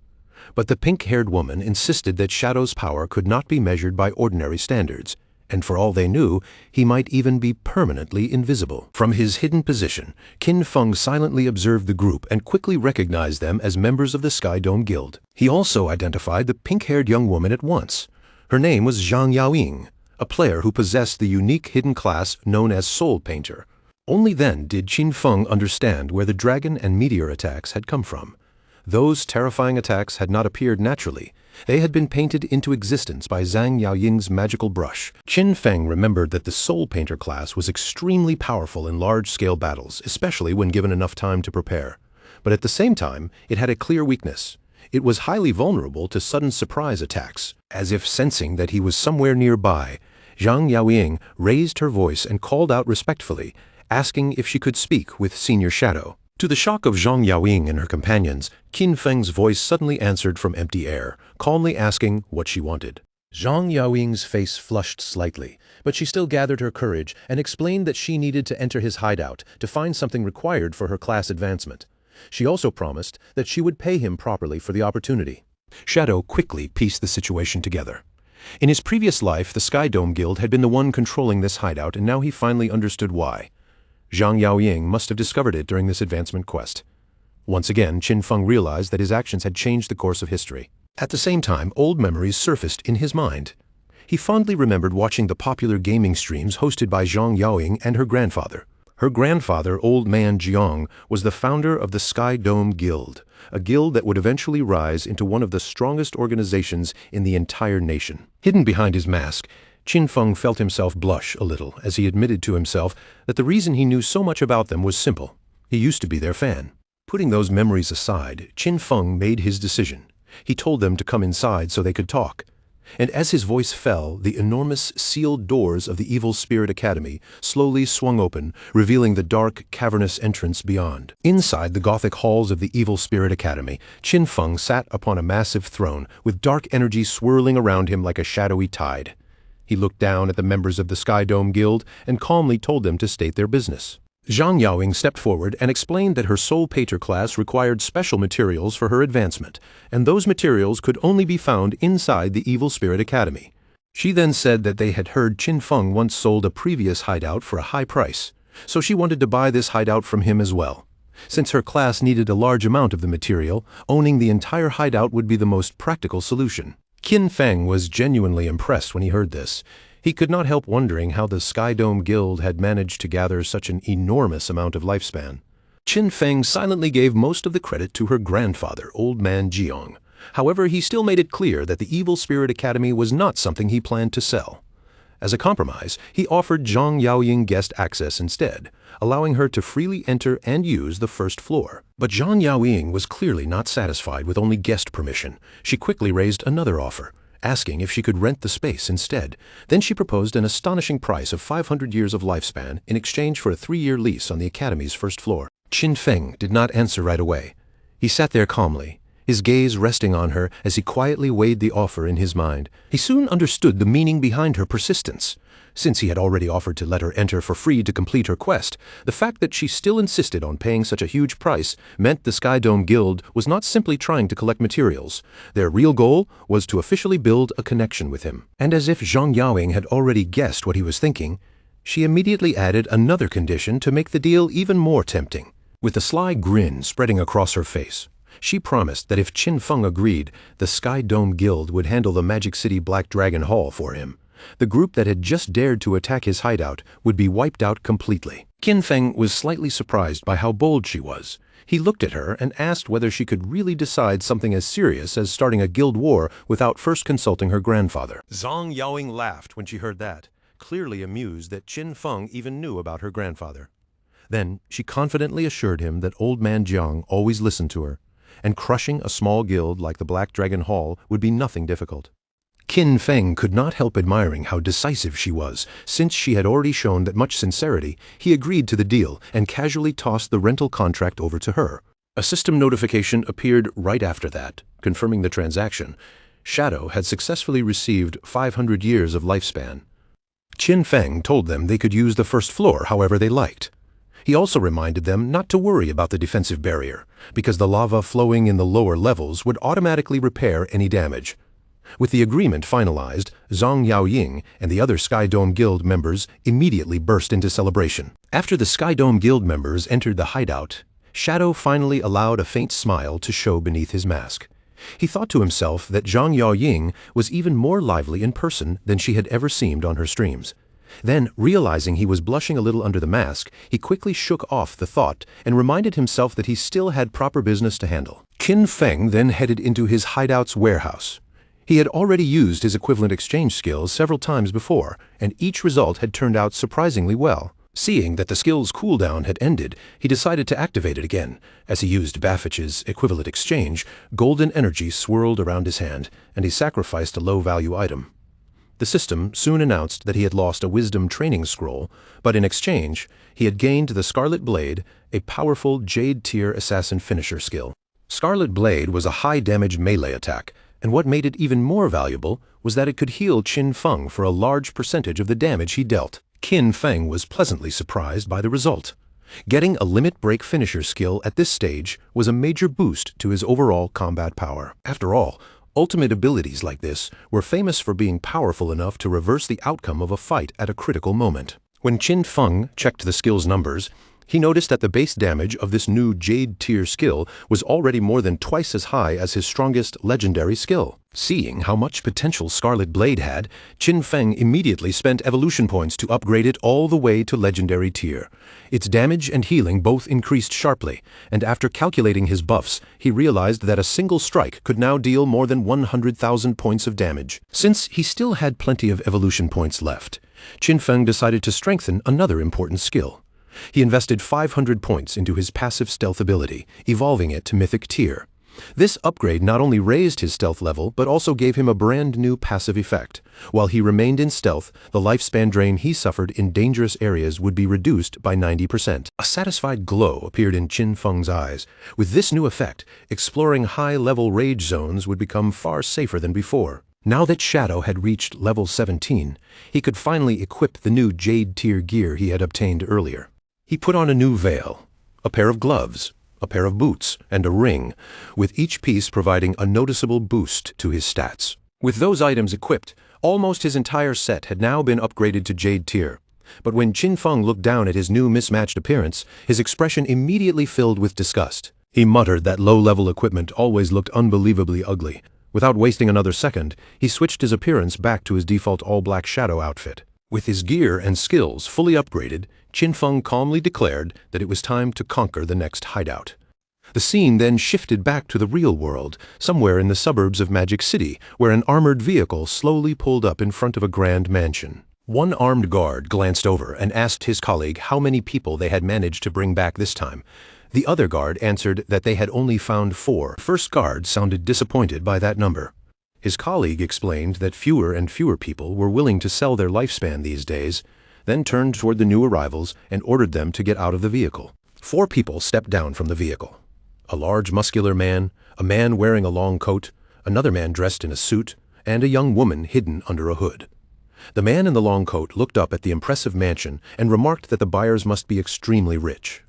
But the pink-haired woman insisted that Shadow's power could not be measured by ordinary standards, and for all they knew, he might even be permanently invisible. From his hidden position, Qin Feng silently observed the group and quickly recognized them as members of the Sky Dome Guild. He also identified the pink-haired young woman at once. Her name was Zhang Yaoying, a player who possessed the unique hidden class known as Soul Painter. Only then did Qin Feng understand where the dragon and meteor attacks had come from. Those terrifying attacks had not appeared naturally. They had been painted into existence by Zhang Yaoying's magical brush. Qin Feng remembered that the Soul Painter class was extremely powerful in large-scale battles, especially when given enough time to prepare. But at the same time, it had a clear weakness. It was highly vulnerable to sudden surprise attacks. As if sensing that he was somewhere nearby, Zhang Yaoying raised her voice and called out respectfully, asking if she could speak with Senior Shadow. To the shock of Zhang Yaoying and her companions, Qin Feng's voice suddenly answered from empty air, calmly asking what she wanted. Zhang Yaoying's face flushed slightly, but she still gathered her courage and explained that she needed to enter his hideout to find something required for her class advancement. She also promised that she would pay him properly for the opportunity. Shadow quickly pieced the situation together. In his previous life, the Sky Dome Guild had been the one controlling this hideout, and now he finally understood why. Zhang Yaoying must have discovered it during this advancement quest. Once again, Qin Feng realized that his actions had changed the course of history. At the same time, old memories surfaced in his mind. He fondly remembered watching the popular gaming streams hosted by Zhang Yaoying and her grandfather. Her grandfather, Old Man Jiang, was the founder of the Sky Dome Guild, a guild that would eventually rise into one of the strongest organizations in the entire nation. Hidden behind his mask, Qin Feng felt himself blush a little as he admitted to himself that the reason he knew so much about them was simple. He used to be their fan. Putting those memories aside, Qin Feng made his decision. He told them to come inside so they could talk. And as his voice fell, the enormous sealed doors of the Evil Spirit Academy slowly swung open, revealing the dark, cavernous entrance beyond. Inside the Gothic halls of the Evil Spirit Academy, Qin Feng sat upon a massive throne, with dark energy swirling around him like a shadowy tide. He looked down at the members of the Sky Dome Guild and calmly told them to state their business. Zhang Yaoying stepped forward and explained that her Soul Painter class required special materials for her advancement, and those materials could only be found inside the Evil Spirit Academy. She then said that they had heard Qin Feng once sold a previous hideout for a high price, so she wanted to buy this hideout from him as well. Since her class needed a large amount of the material, owning the entire hideout would be the most practical solution. Qin Feng was genuinely impressed when he heard this. He could not help wondering how the Sky Dome Guild had managed to gather such an enormous amount of lifespan. Qin Feng silently gave most of the credit to her grandfather, Old Man Jiang. However, he still made it clear that the Evil Spirit Academy was not something he planned to sell. As a compromise, he offered Zhang Yaoying guest access instead, allowing her to freely enter and use the first floor. But Zhang Yaoying was clearly not satisfied with only guest permission. She quickly raised another offer, asking if she could rent the space instead. Then she proposed an astonishing price of 500 years of lifespan in exchange for a 3-year lease on the Academy's first floor. Qin Feng did not answer right away. He sat there calmly, his gaze resting on her as he quietly weighed the offer in his mind. He soon understood the meaning behind her persistence. Since he had already offered to let her enter for free to complete her quest, the fact that she still insisted on paying such a huge price meant the Sky Dome Guild was not simply trying to collect materials. Their real goal was to officially build a connection with him. And as if Zhang Yaoying had already guessed what he was thinking, she immediately added another condition to make the deal even more tempting. With a sly grin spreading across her face, she promised that if Qin Feng agreed, the Sky Dome Guild would handle the Magic City Black Dragon Hall for him. The group that had just dared to attack his hideout would be wiped out completely. Qin Feng was slightly surprised by how bold she was. He looked at her and asked whether she could really decide something as serious as starting a guild war without first consulting her grandfather. Zhang Yaoying laughed when she heard that, clearly amused that Qin Feng even knew about her grandfather. Then she confidently assured him that Old Man Jiang always listened to her, and crushing a small guild like the Black Dragon Hall would be nothing difficult. Qin Feng could not help admiring how decisive she was. Since she had already shown that much sincerity, he agreed to the deal and casually tossed the rental contract over to her. A system notification appeared right after that, confirming the transaction. Shadow had successfully received 500 years of lifespan. Qin Feng told them they could use the first floor however they liked. He also reminded them not to worry about the defensive barrier, because the lava flowing in the lower levels would automatically repair any damage. With the agreement finalized, Zhang Yaoying and the other Sky Dome Guild members immediately burst into celebration. After the Sky Dome Guild members entered the hideout, Shadow finally allowed a faint smile to show beneath his mask. He thought to himself that Zhang Yaoying was even more lively in person than she had ever seemed on her streams. Then, realizing he was blushing a little under the mask, he quickly shook off the thought and reminded himself that he still had proper business to handle. Qin Feng then headed into his hideout's warehouse. He had already used his equivalent exchange skills several times before, and each result had turned out surprisingly well. Seeing that the skill's cooldown had ended, he decided to activate it again. As he used Baffich's equivalent exchange, golden energy swirled around his hand, and he sacrificed a low-value item. The system soon announced that he had lost a wisdom training scroll, but in exchange, he had gained the Scarlet Blade, a powerful Jade-tier assassin finisher skill. Scarlet Blade was a high-damage melee attack, and what made it even more valuable was that it could heal Qin Feng for a large percentage of the damage he dealt. Qin Feng was pleasantly surprised by the result. Getting a limit break finisher skill at this stage was a major boost to his overall combat power. After all, ultimate abilities like this were famous for being powerful enough to reverse the outcome of a fight at a critical moment. When Qin Feng checked the skill's numbers, he noticed that the base damage of this new Jade-tier skill was already more than twice as high as his strongest legendary skill. Seeing how much potential Scarlet Blade had, Qin Feng immediately spent evolution points to upgrade it all the way to legendary tier. Its damage and healing both increased sharply, and after calculating his buffs, he realized that a single strike could now deal more than 100,000 points of damage. Since he still had plenty of evolution points left, Qin Feng decided to strengthen another important skill. He invested 500 points into his passive stealth ability, evolving it to Mythic tier. This upgrade not only raised his stealth level, but also gave him a brand new passive effect. While he remained in stealth, the lifespan drain he suffered in dangerous areas would be reduced by 90%. A satisfied glow appeared in Qin Feng's eyes. With this new effect, exploring high-level rage zones would become far safer than before. Now that Shadow had reached level 17, he could finally equip the new Jade-tier gear he had obtained earlier. He put on a new veil, a pair of gloves, a pair of boots, and a ring, with each piece providing a noticeable boost to his stats. With those items equipped, almost his entire set had now been upgraded to Jade tier. But when Qin Feng looked down at his new mismatched appearance, his expression immediately filled with disgust. He muttered that low-level equipment always looked unbelievably ugly. Without wasting another second, he switched his appearance back to his default all-black Shadow outfit. With his gear and skills fully upgraded, Qin Feng calmly declared that it was time to conquer the next hideout. The scene then shifted back to the real world, somewhere in the suburbs of Magic City, where an armored vehicle slowly pulled up in front of a grand mansion. One armed guard glanced over and asked his colleague how many people they had managed to bring back this time. The other guard answered that they had only found 4. The first guard sounded disappointed by that number. His colleague explained that fewer and fewer people were willing to sell their lifespan these days, then turned toward the new arrivals and ordered them to get out of the vehicle. 4 people stepped down from the vehicle. A large muscular man, a man wearing a long coat, another man dressed in a suit, and a young woman hidden under a hood. The man in the long coat looked up at the impressive mansion and remarked that the buyers must be extremely rich.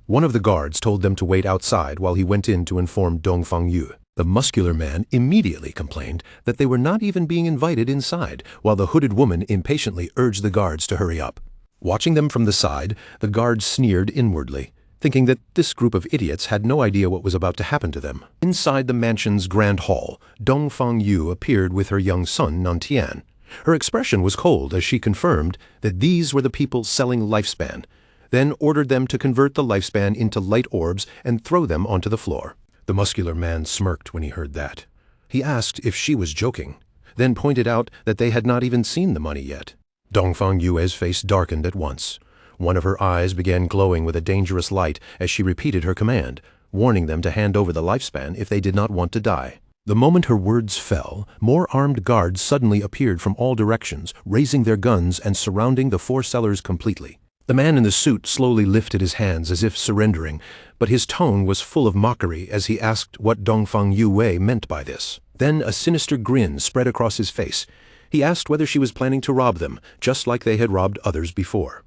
One of the guards told them to wait outside while he went in to inform Dongfang Yu. The muscular man immediately complained that they were not even being invited inside, while the hooded woman impatiently urged the guards to hurry up. Watching them from the side, the guards sneered inwardly, thinking that this group of idiots had no idea what was about to happen to them. Inside the mansion's grand hall, Dongfang Yu appeared with her young son, Nantian. Her expression was cold as she confirmed that these were the people selling lifespan, then ordered them to convert the lifespan into light orbs and throw them onto the floor. The muscular man smirked when he heard that. He asked if she was joking, then pointed out that they had not even seen the money yet. Dongfang Yue's face darkened at once. One of her eyes began glowing with a dangerous light as she repeated her command, warning them to hand over the lifespan if they did not want to die. The moment her words fell, more armed guards suddenly appeared from all directions, raising their guns and surrounding the 4 sellers completely. The man in the suit slowly lifted his hands as if surrendering, but his tone was full of mockery as he asked what Dongfang Yue meant by this. Then a sinister grin spread across his face. He asked whether she was planning to rob them, just like they had robbed others before.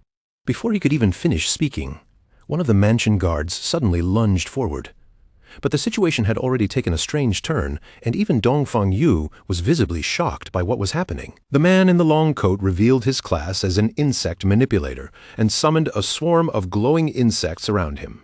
Before he could even finish speaking, one of the mansion guards suddenly lunged forward. But the situation had already taken a strange turn, and even Dongfang Yu was visibly shocked by what was happening. The man in the long coat revealed his class as an insect manipulator and summoned a swarm of glowing insects around him.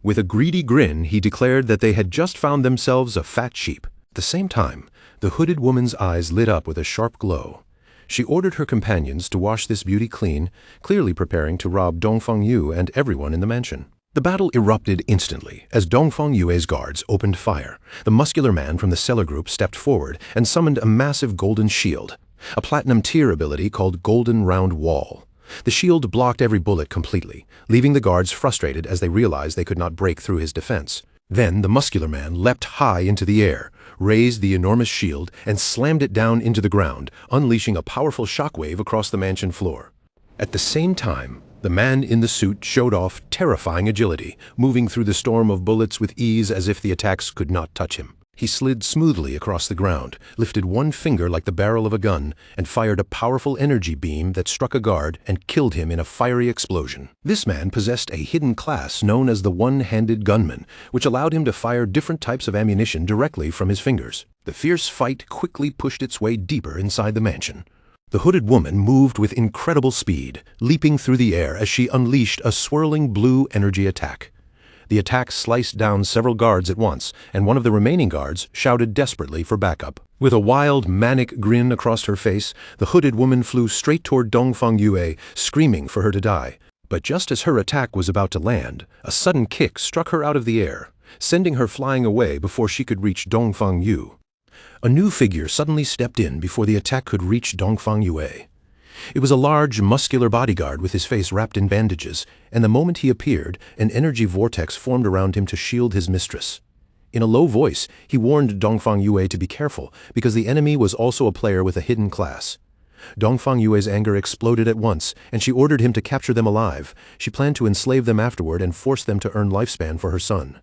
With a greedy grin, he declared that they had just found themselves a fat sheep. At the same time, the hooded woman's eyes lit up with a sharp glow. She ordered her companions to wash this beauty clean, clearly preparing to rob Dongfang Yu and everyone in the mansion. The battle erupted instantly as Dongfang Yue's guards opened fire. The muscular man from the cellar group stepped forward and summoned a massive golden shield, a platinum tier ability called Golden Round Wall. The shield blocked every bullet completely, leaving the guards frustrated as they realized they could not break through his defense. Then the muscular man leapt high into the air, raised the enormous shield, and slammed it down into the ground, unleashing a powerful shockwave across the mansion floor. At the same time, the man in the suit showed off terrifying agility, moving through the storm of bullets with ease as if the attacks could not touch him. He slid smoothly across the ground, lifted one finger like the barrel of a gun, and fired a powerful energy beam that struck a guard and killed him in a fiery explosion. This man possessed a hidden class known as the One-Handed Gunman, which allowed him to fire different types of ammunition directly from his fingers. The fierce fight quickly pushed its way deeper inside the mansion. The hooded woman moved with incredible speed, leaping through the air as she unleashed a swirling blue energy attack. The attack sliced down several guards at once, and one of the remaining guards shouted desperately for backup. With a wild, manic grin across her face, the hooded woman flew straight toward Dongfang Yue, screaming for her to die. But just as her attack was about to land, a sudden kick struck her out of the air, sending her flying away before she could reach Dongfang Yu. A new figure suddenly stepped in before the attack could reach Dongfang Yue. It was a large, muscular bodyguard with his face wrapped in bandages, and the moment he appeared, an energy vortex formed around him to shield his mistress. In a low voice, he warned Dongfang Yue to be careful, because the enemy was also a player with a hidden class. Dongfang Yue's anger exploded at once, and she ordered him to capture them alive. She planned to enslave them afterward and force them to earn lifespan for her son.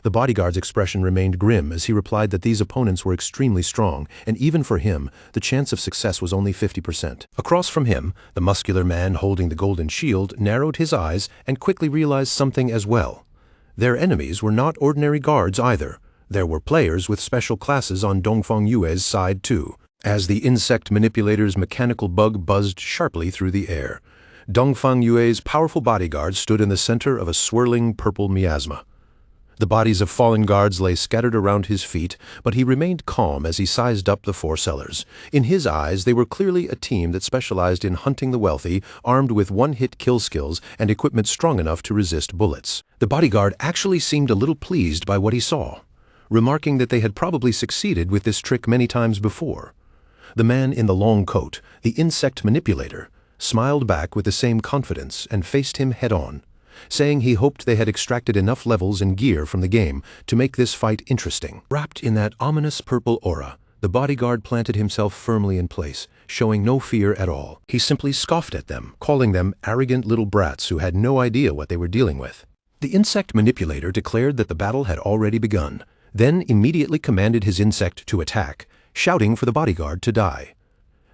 The bodyguard's expression remained grim as he replied that these opponents were extremely strong, and even for him, the chance of success was only 50%. Across from him, the muscular man holding the golden shield narrowed his eyes and quickly realized something as well. Their enemies were not ordinary guards either. There were players with special classes on Dongfang Yue's side too. As the insect manipulator's mechanical bug buzzed sharply through the air, Dongfang Yue's powerful bodyguard stood in the center of a swirling purple miasma. The bodies of fallen guards lay scattered around his feet, but he remained calm as he sized up the four sellers. In his eyes, they were clearly a team that specialized in hunting the wealthy, armed with one-hit kill skills and equipment strong enough to resist bullets. The bodyguard actually seemed a little pleased by what he saw, remarking that they had probably succeeded with this trick many times before. The man in the long coat, the insect manipulator, smiled back with the same confidence and faced him head-on, saying he hoped they had extracted enough levels and gear from the game to make this fight interesting. Wrapped in that ominous purple aura, the bodyguard planted himself firmly in place, showing no fear at all. He simply scoffed at them, calling them arrogant little brats who had no idea what they were dealing with. The insect manipulator declared that the battle had already begun, then immediately commanded his insect to attack, shouting for the bodyguard to die.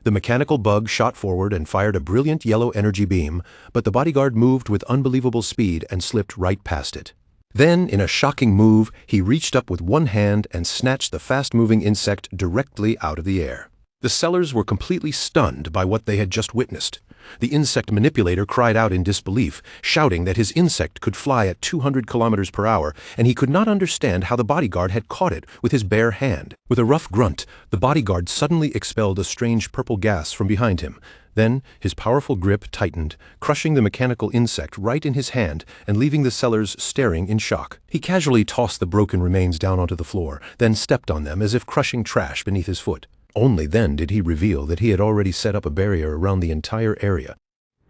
The mechanical bug shot forward and fired a brilliant yellow energy beam, but the bodyguard moved with unbelievable speed and slipped right past it. Then, in a shocking move, he reached up with one hand and snatched the fast-moving insect directly out of the air. The sellers were completely stunned by what they had just witnessed. The insect manipulator cried out in disbelief, shouting that his insect could fly at 200 kilometers per hour, and he could not understand how the bodyguard had caught it with his bare hand. With a rough grunt, the bodyguard suddenly expelled a strange purple gas from behind him. Then, his powerful grip tightened, crushing the mechanical insect right in his hand and leaving the sellers staring in shock. He casually tossed the broken remains down onto the floor, then stepped on them as if crushing trash beneath his foot. Only then did he reveal that he had already set up a barrier around the entire area.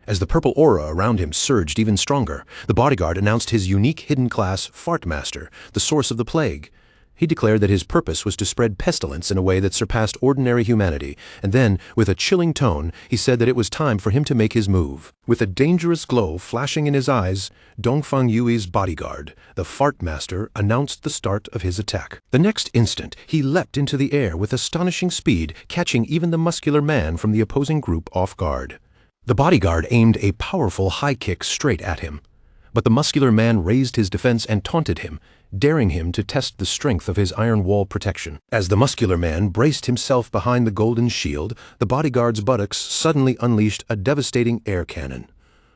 As the purple aura around him surged even stronger, the bodyguard announced his unique hidden class, Fart Master, the source of the plague. He declared that his purpose was to spread pestilence in a way that surpassed ordinary humanity, and then, with a chilling tone, he said that it was time for him to make his move. With a dangerous glow flashing in his eyes, Dongfang Yue's bodyguard, the Fart Master, announced the start of his attack. The next instant, he leapt into the air with astonishing speed, catching even the muscular man from the opposing group off guard. The bodyguard aimed a powerful high kick straight at him. But the muscular man raised his defense and taunted him, daring him to test the strength of his iron wall protection. As the muscular man braced himself behind the golden shield, the bodyguard's buttocks suddenly unleashed a devastating air cannon.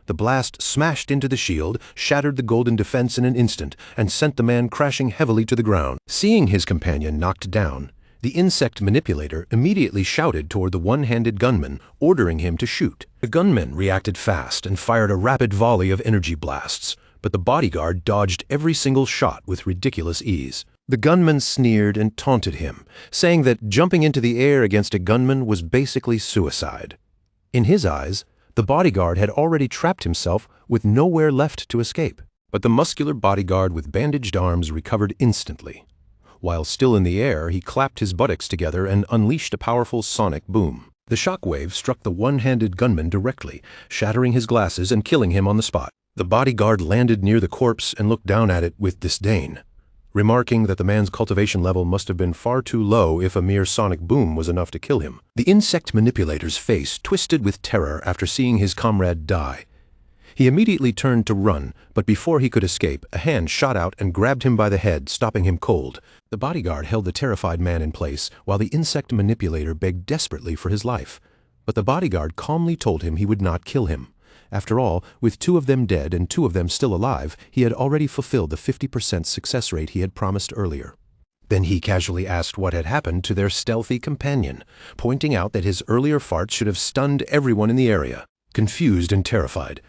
The blast smashed into the shield, shattered the golden defense in an instant, and sent the man crashing heavily to the ground. Seeing his companion knocked down, the insect manipulator immediately shouted toward the one-handed gunman, ordering him to shoot. The gunman reacted fast and fired a rapid volley of energy blasts, but the bodyguard dodged every single shot with ridiculous ease. The gunman sneered and taunted him, saying that jumping into the air against a gunman was basically suicide. In his eyes, the bodyguard had already trapped himself with nowhere left to escape. But the muscular bodyguard with bandaged arms recovered instantly. While still in the air, he clapped his buttocks together and unleashed a powerful sonic boom. The shockwave struck the one-handed gunman directly, shattering his glasses and killing him on the spot. The bodyguard landed near the corpse and looked down at it with disdain, remarking that the man's cultivation level must have been far too low if a mere sonic boom was enough to kill him. The insect manipulator's face twisted with terror after seeing his comrade die. He immediately turned to run, but before he could escape, a hand shot out and grabbed him by the head, stopping him cold. The bodyguard held the terrified man in place, while the insect manipulator begged desperately for his life. But the bodyguard calmly told him he would not kill him. After all, with 2 of them dead and 2 of them still alive, he had already fulfilled the 50% success rate he had promised earlier. Then he casually asked what had happened to their stealthy companion, pointing out that his earlier farts should have stunned everyone in the area. Confused and terrified,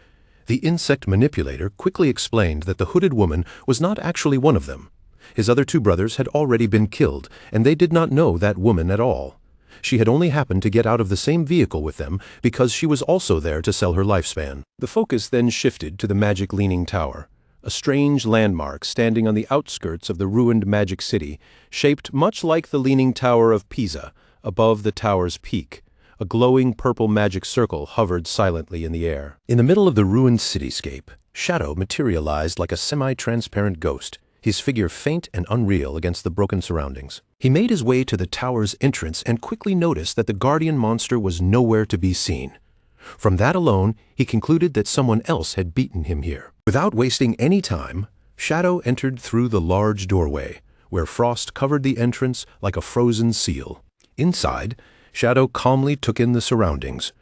the insect manipulator quickly explained that the hooded woman was not actually one of them. His other 2 brothers had already been killed, and they did not know that woman at all. She had only happened to get out of the same vehicle with them because she was also there to sell her lifespan. The focus then shifted to the Magic Leaning Tower, a strange landmark standing on the outskirts of the ruined Magic City, shaped much like the Leaning Tower of Pisa, above the tower's peak. A glowing purple magic circle hovered silently in the air. In the middle of the ruined cityscape, Shadow materialized like a semi-transparent ghost, his figure faint and unreal against the broken surroundings. He made his way to the tower's entrance and quickly noticed that the guardian monster was nowhere to be seen. From that alone, he concluded that someone else had beaten him here. Without wasting any time, Shadow entered through the large doorway, where frost covered the entrance like a frozen seal. Inside, Shadow calmly took in the surroundings.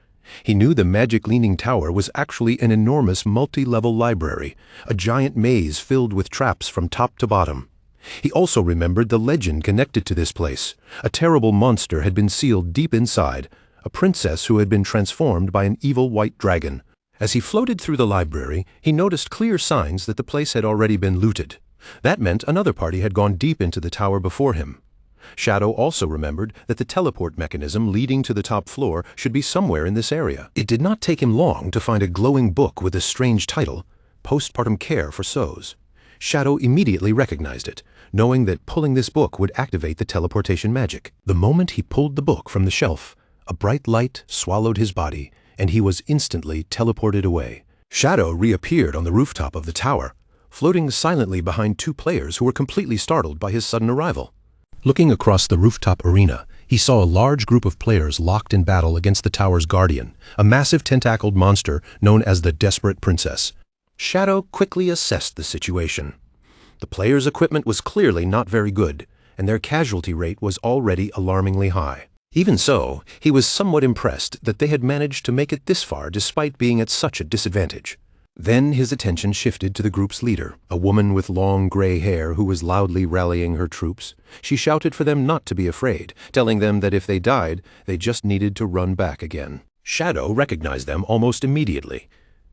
He knew the Magic Leaning Tower was actually an enormous multi-level library, a giant maze filled with traps from top to bottom. He also remembered the legend connected to this place. A terrible monster had been sealed deep inside, a princess who had been transformed by an evil white dragon. As he floated through the library, he noticed clear signs that the place had already been looted. That meant another party had gone deep into the tower before him. Shadow also remembered that the teleport mechanism leading to the top floor should be somewhere in this area. It did not take him long to find a glowing book with a strange title, Postpartum Care for Sows. Shadow immediately recognized it, knowing that pulling this book would activate the teleportation magic. The moment he pulled the book from the shelf, a bright light swallowed his body, and he was instantly teleported away. Shadow reappeared on the rooftop of the tower, floating silently behind 2 players who were completely startled by his sudden arrival. Looking across the rooftop arena, he saw a large group of players locked in battle against the tower's guardian, a massive tentacled monster known as the Desperate Princess. Shadow quickly assessed the situation. The players' equipment was clearly not very good, and their casualty rate was already alarmingly high. Even so, he was somewhat impressed that they had managed to make it this far despite being at such a disadvantage. Then his attention shifted to the group's leader, a woman with long gray hair who was loudly rallying her troops. She shouted for them not to be afraid, telling them that if they died, they just needed to run back again. Shadow recognized them almost immediately.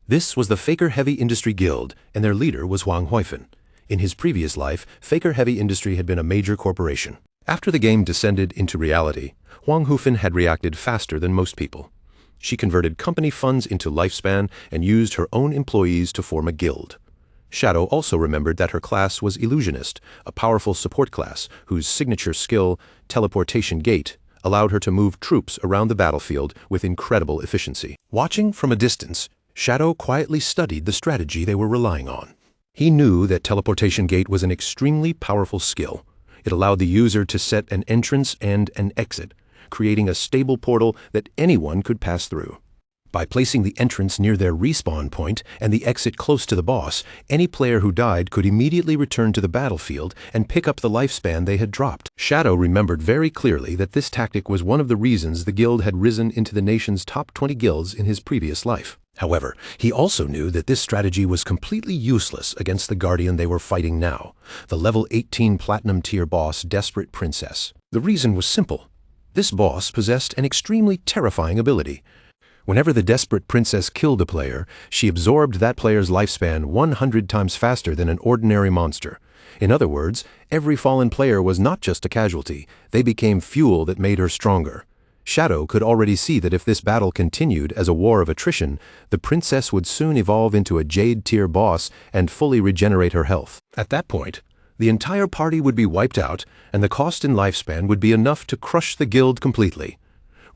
This was the Faker Heavy Industry Guild, and their leader was Huang Huifeng. In his previous life, Faker Heavy Industry had been a major corporation. After the game descended into reality, Huang Huifeng had reacted faster than most people. She converted company funds into lifespan and used her own employees to form a guild. Shadow also remembered that her class was Illusionist, a powerful support class whose signature skill, Teleportation Gate, allowed her to move troops around the battlefield with incredible efficiency. Watching from a distance, Shadow quietly studied the strategy they were relying on. He knew that Teleportation Gate was an extremely powerful skill. It allowed the user to set an entrance and an exit, creating a stable portal that anyone could pass through. By placing the entrance near their respawn point and the exit close to the boss, any player who died could immediately return to the battlefield and pick up the lifespan they had dropped. Shadow remembered very clearly that this tactic was one of the reasons the guild had risen into the nation's top 20 guilds in his previous life. However, he also knew that this strategy was completely useless against the guardian they were fighting now, the level 18 platinum tier boss Desperate Princess. The reason was simple. This boss possessed an extremely terrifying ability. Whenever the Desperate Princess killed a player, she absorbed that player's lifespan 100 times faster than an ordinary monster. In other words, every fallen player was not just a casualty, they became fuel that made her stronger. Shadow could already see that if this battle continued as a war of attrition, the princess would soon evolve into a Jade-tier boss and fully regenerate her health. At that point, the entire party would be wiped out, and the cost in lifespan would be enough to crush the guild completely.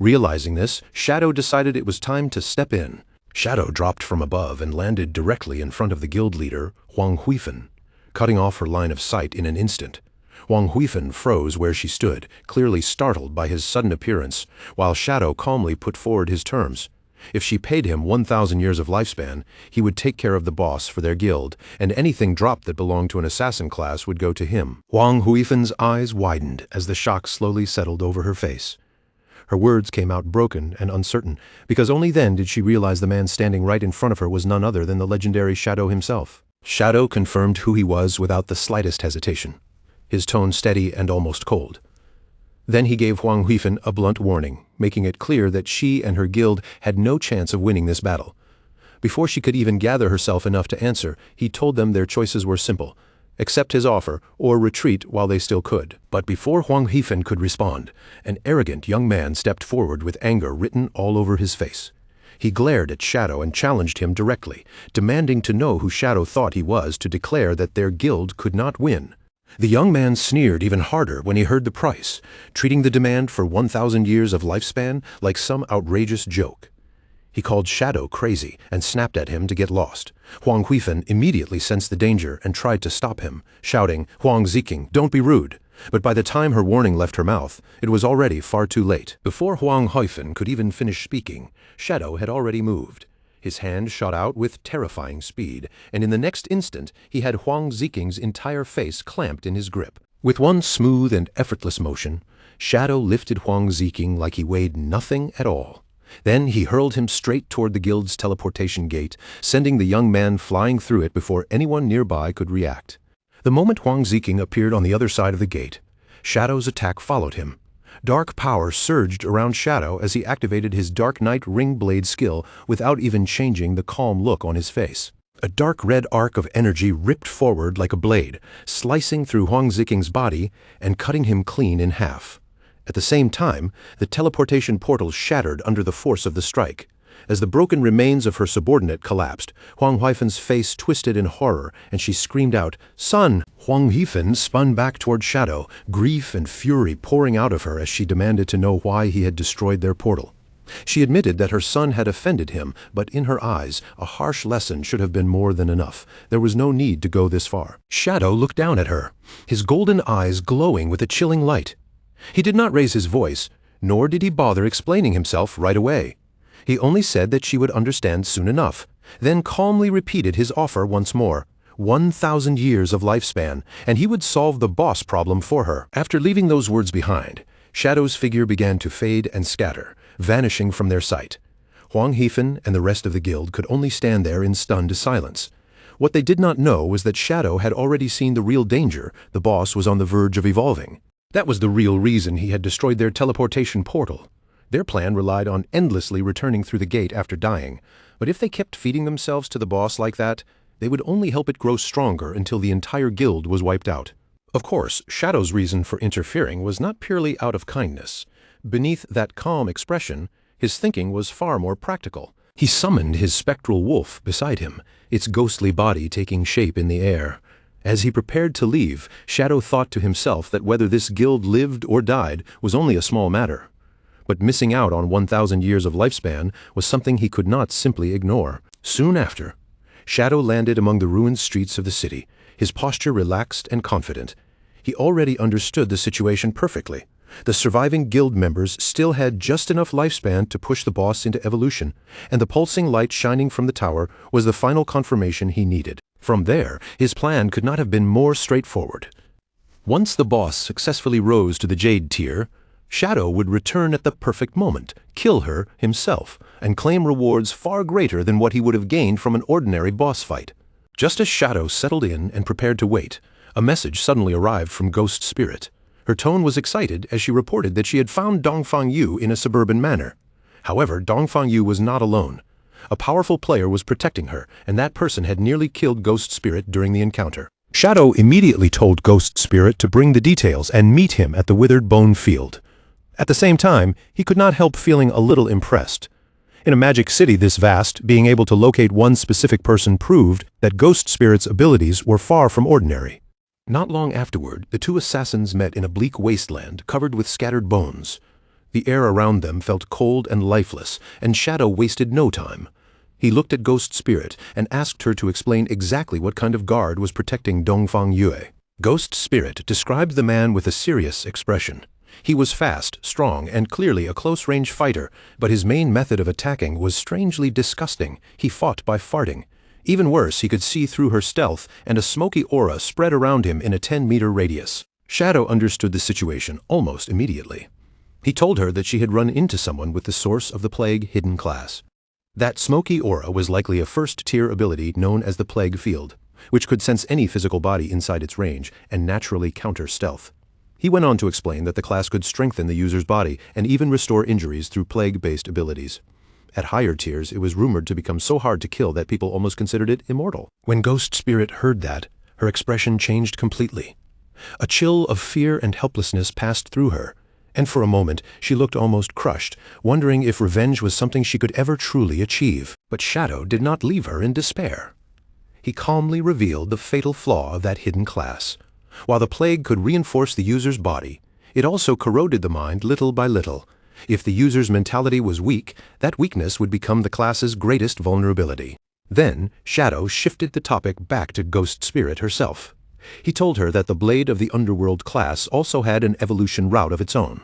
Realizing this, Shadow decided it was time to step in. Shadow dropped from above and landed directly in front of the guild leader, Huang Huifan, cutting off her line of sight in an instant. Huang Huifan froze where she stood, clearly startled by his sudden appearance, while Shadow calmly put forward his terms. If she paid him 1,000 years of lifespan, he would take care of the boss for their guild, and anything dropped that belonged to an assassin class would go to him. Huang Huifan's eyes widened as the shock slowly settled over her face. Her words came out broken and uncertain, because only then did she realize the man standing right in front of her was none other than the legendary Shadow himself. Shadow confirmed who he was without the slightest hesitation, his tone steady and almost cold. Then he gave Huang Huifan a blunt warning, making it clear that she and her guild had no chance of winning this battle. Before she could even gather herself enough to answer, he told them their choices were simple: accept his offer, or retreat while they still could. But before Huang Huifan could respond, an arrogant young man stepped forward with anger written all over his face. He glared at Shadow and challenged him directly, demanding to know who Shadow thought he was to declare that their guild could not win. The young man sneered even harder when he heard the price, treating the demand for 1,000 years of lifespan like some outrageous joke. He called Shadow crazy and snapped at him to get lost. Huang Huifan immediately sensed the danger and tried to stop him, shouting, "Huang Ziking, don't be rude." But by the time her warning left her mouth, it was already far too late. Before Huang Huifan could even finish speaking, Shadow had already moved. His hand shot out with terrifying speed, and in the next instant he had Huang Ziking's entire face clamped in his grip. With one smooth and effortless motion, Shadow lifted Huang Ziking like he weighed nothing at all. Then he hurled him straight toward the guild's teleportation gate, sending the young man flying through it before anyone nearby could react. The moment Huang Ziking appeared on the other side of the gate, Shadow's attack followed him. Dark power surged around Shadow as he activated his Dark Knight Ring Blade skill without even changing the calm look on his face. A dark red arc of energy ripped forward like a blade, slicing through Huang Ziking's body and cutting him clean in half. At the same time, the teleportation portal shattered under the force of the strike. As the broken remains of her subordinate collapsed, Huang Huifan's face twisted in horror, and she screamed out, "Son!" Huang Huifan spun back toward Shadow, grief and fury pouring out of her as she demanded to know why he had destroyed their portal. She admitted that her son had offended him, but in her eyes, a harsh lesson should have been more than enough. There was no need to go this far. Shadow looked down at her, his golden eyes glowing with a chilling light. He did not raise his voice, nor did he bother explaining himself right away. He only said that she would understand soon enough, then calmly repeated his offer once more: 1,000 years of lifespan, and he would solve the boss problem for her. After leaving those words behind, Shadow's figure began to fade and scatter, vanishing from their sight. Huang Huifan and the rest of the guild could only stand there in stunned silence. What they did not know was that Shadow had already seen the real danger. The boss was on the verge of evolving. That was the real reason he had destroyed their teleportation portal. Their plan relied on endlessly returning through the gate after dying, but if they kept feeding themselves to the boss like that, they would only help it grow stronger until the entire guild was wiped out. Of course, Shadow's reason for interfering was not purely out of kindness. Beneath that calm expression, his thinking was far more practical. He summoned his spectral wolf beside him, its ghostly body taking shape in the air. As he prepared to leave, Shadow thought to himself that whether this guild lived or died was only a small matter. But missing out on 1,000 years of lifespan was something he could not simply ignore. Soon after, Shadow landed among the ruined streets of the city, his posture relaxed and confident. He already understood the situation perfectly. The surviving guild members still had just enough lifespan to push the boss into evolution, and the pulsing light shining from the tower was the final confirmation he needed. From there, his plan could not have been more straightforward. Once the boss successfully rose to the Jade tier, Shadow would return at the perfect moment, kill her himself, and claim rewards far greater than what he would have gained from an ordinary boss fight. Just as Shadow settled in and prepared to wait, a message suddenly arrived from Ghost Spirit. Her tone was excited as she reported that she had found Dongfang Yu in a suburban manor. However, Dongfang Yu was not alone. A powerful player was protecting her, and that person had nearly killed Ghost Spirit during the encounter. Shadow immediately told Ghost Spirit to bring the details and meet him at the Withered Bone Field. At the same time, he could not help feeling a little impressed. In a magic city this vast, being able to locate one specific person proved that Ghost Spirit's abilities were far from ordinary. Not long afterward, the two assassins met in a bleak wasteland covered with scattered bones. The air around them felt cold and lifeless, and Shadow wasted no time. He looked at Ghost Spirit and asked her to explain exactly what kind of guard was protecting Dongfang Yue. Ghost Spirit described the man with a serious expression. He was fast, strong, and clearly a close-range fighter, but his main method of attacking was strangely disgusting. He fought by farting. Even worse, he could see through her stealth, and a smoky aura spread around him in a 10-meter radius. Shadow understood the situation almost immediately. He told her that she had run into someone with the source of the Plague hidden class. That smoky aura was likely a first-tier ability known as the Plague Field, which could sense any physical body inside its range and naturally counter stealth. He went on to explain that the class could strengthen the user's body and even restore injuries through plague-based abilities. At higher tiers, it was rumored to become so hard to kill that people almost considered it immortal. When Ghost Spirit heard that, her expression changed completely. A chill of fear and helplessness passed through her, and for a moment she looked almost crushed, wondering if revenge was something she could ever truly achieve. But Shadow did not leave her in despair. He calmly revealed the fatal flaw of that hidden class. While the plague could reinforce the user's body, it also corroded the mind little by little. If the user's mentality was weak, that weakness would become the class's greatest vulnerability. Then, Shadow shifted the topic back to Ghost Spirit herself. He told her that the Blade of the Underworld class also had an evolution route of its own.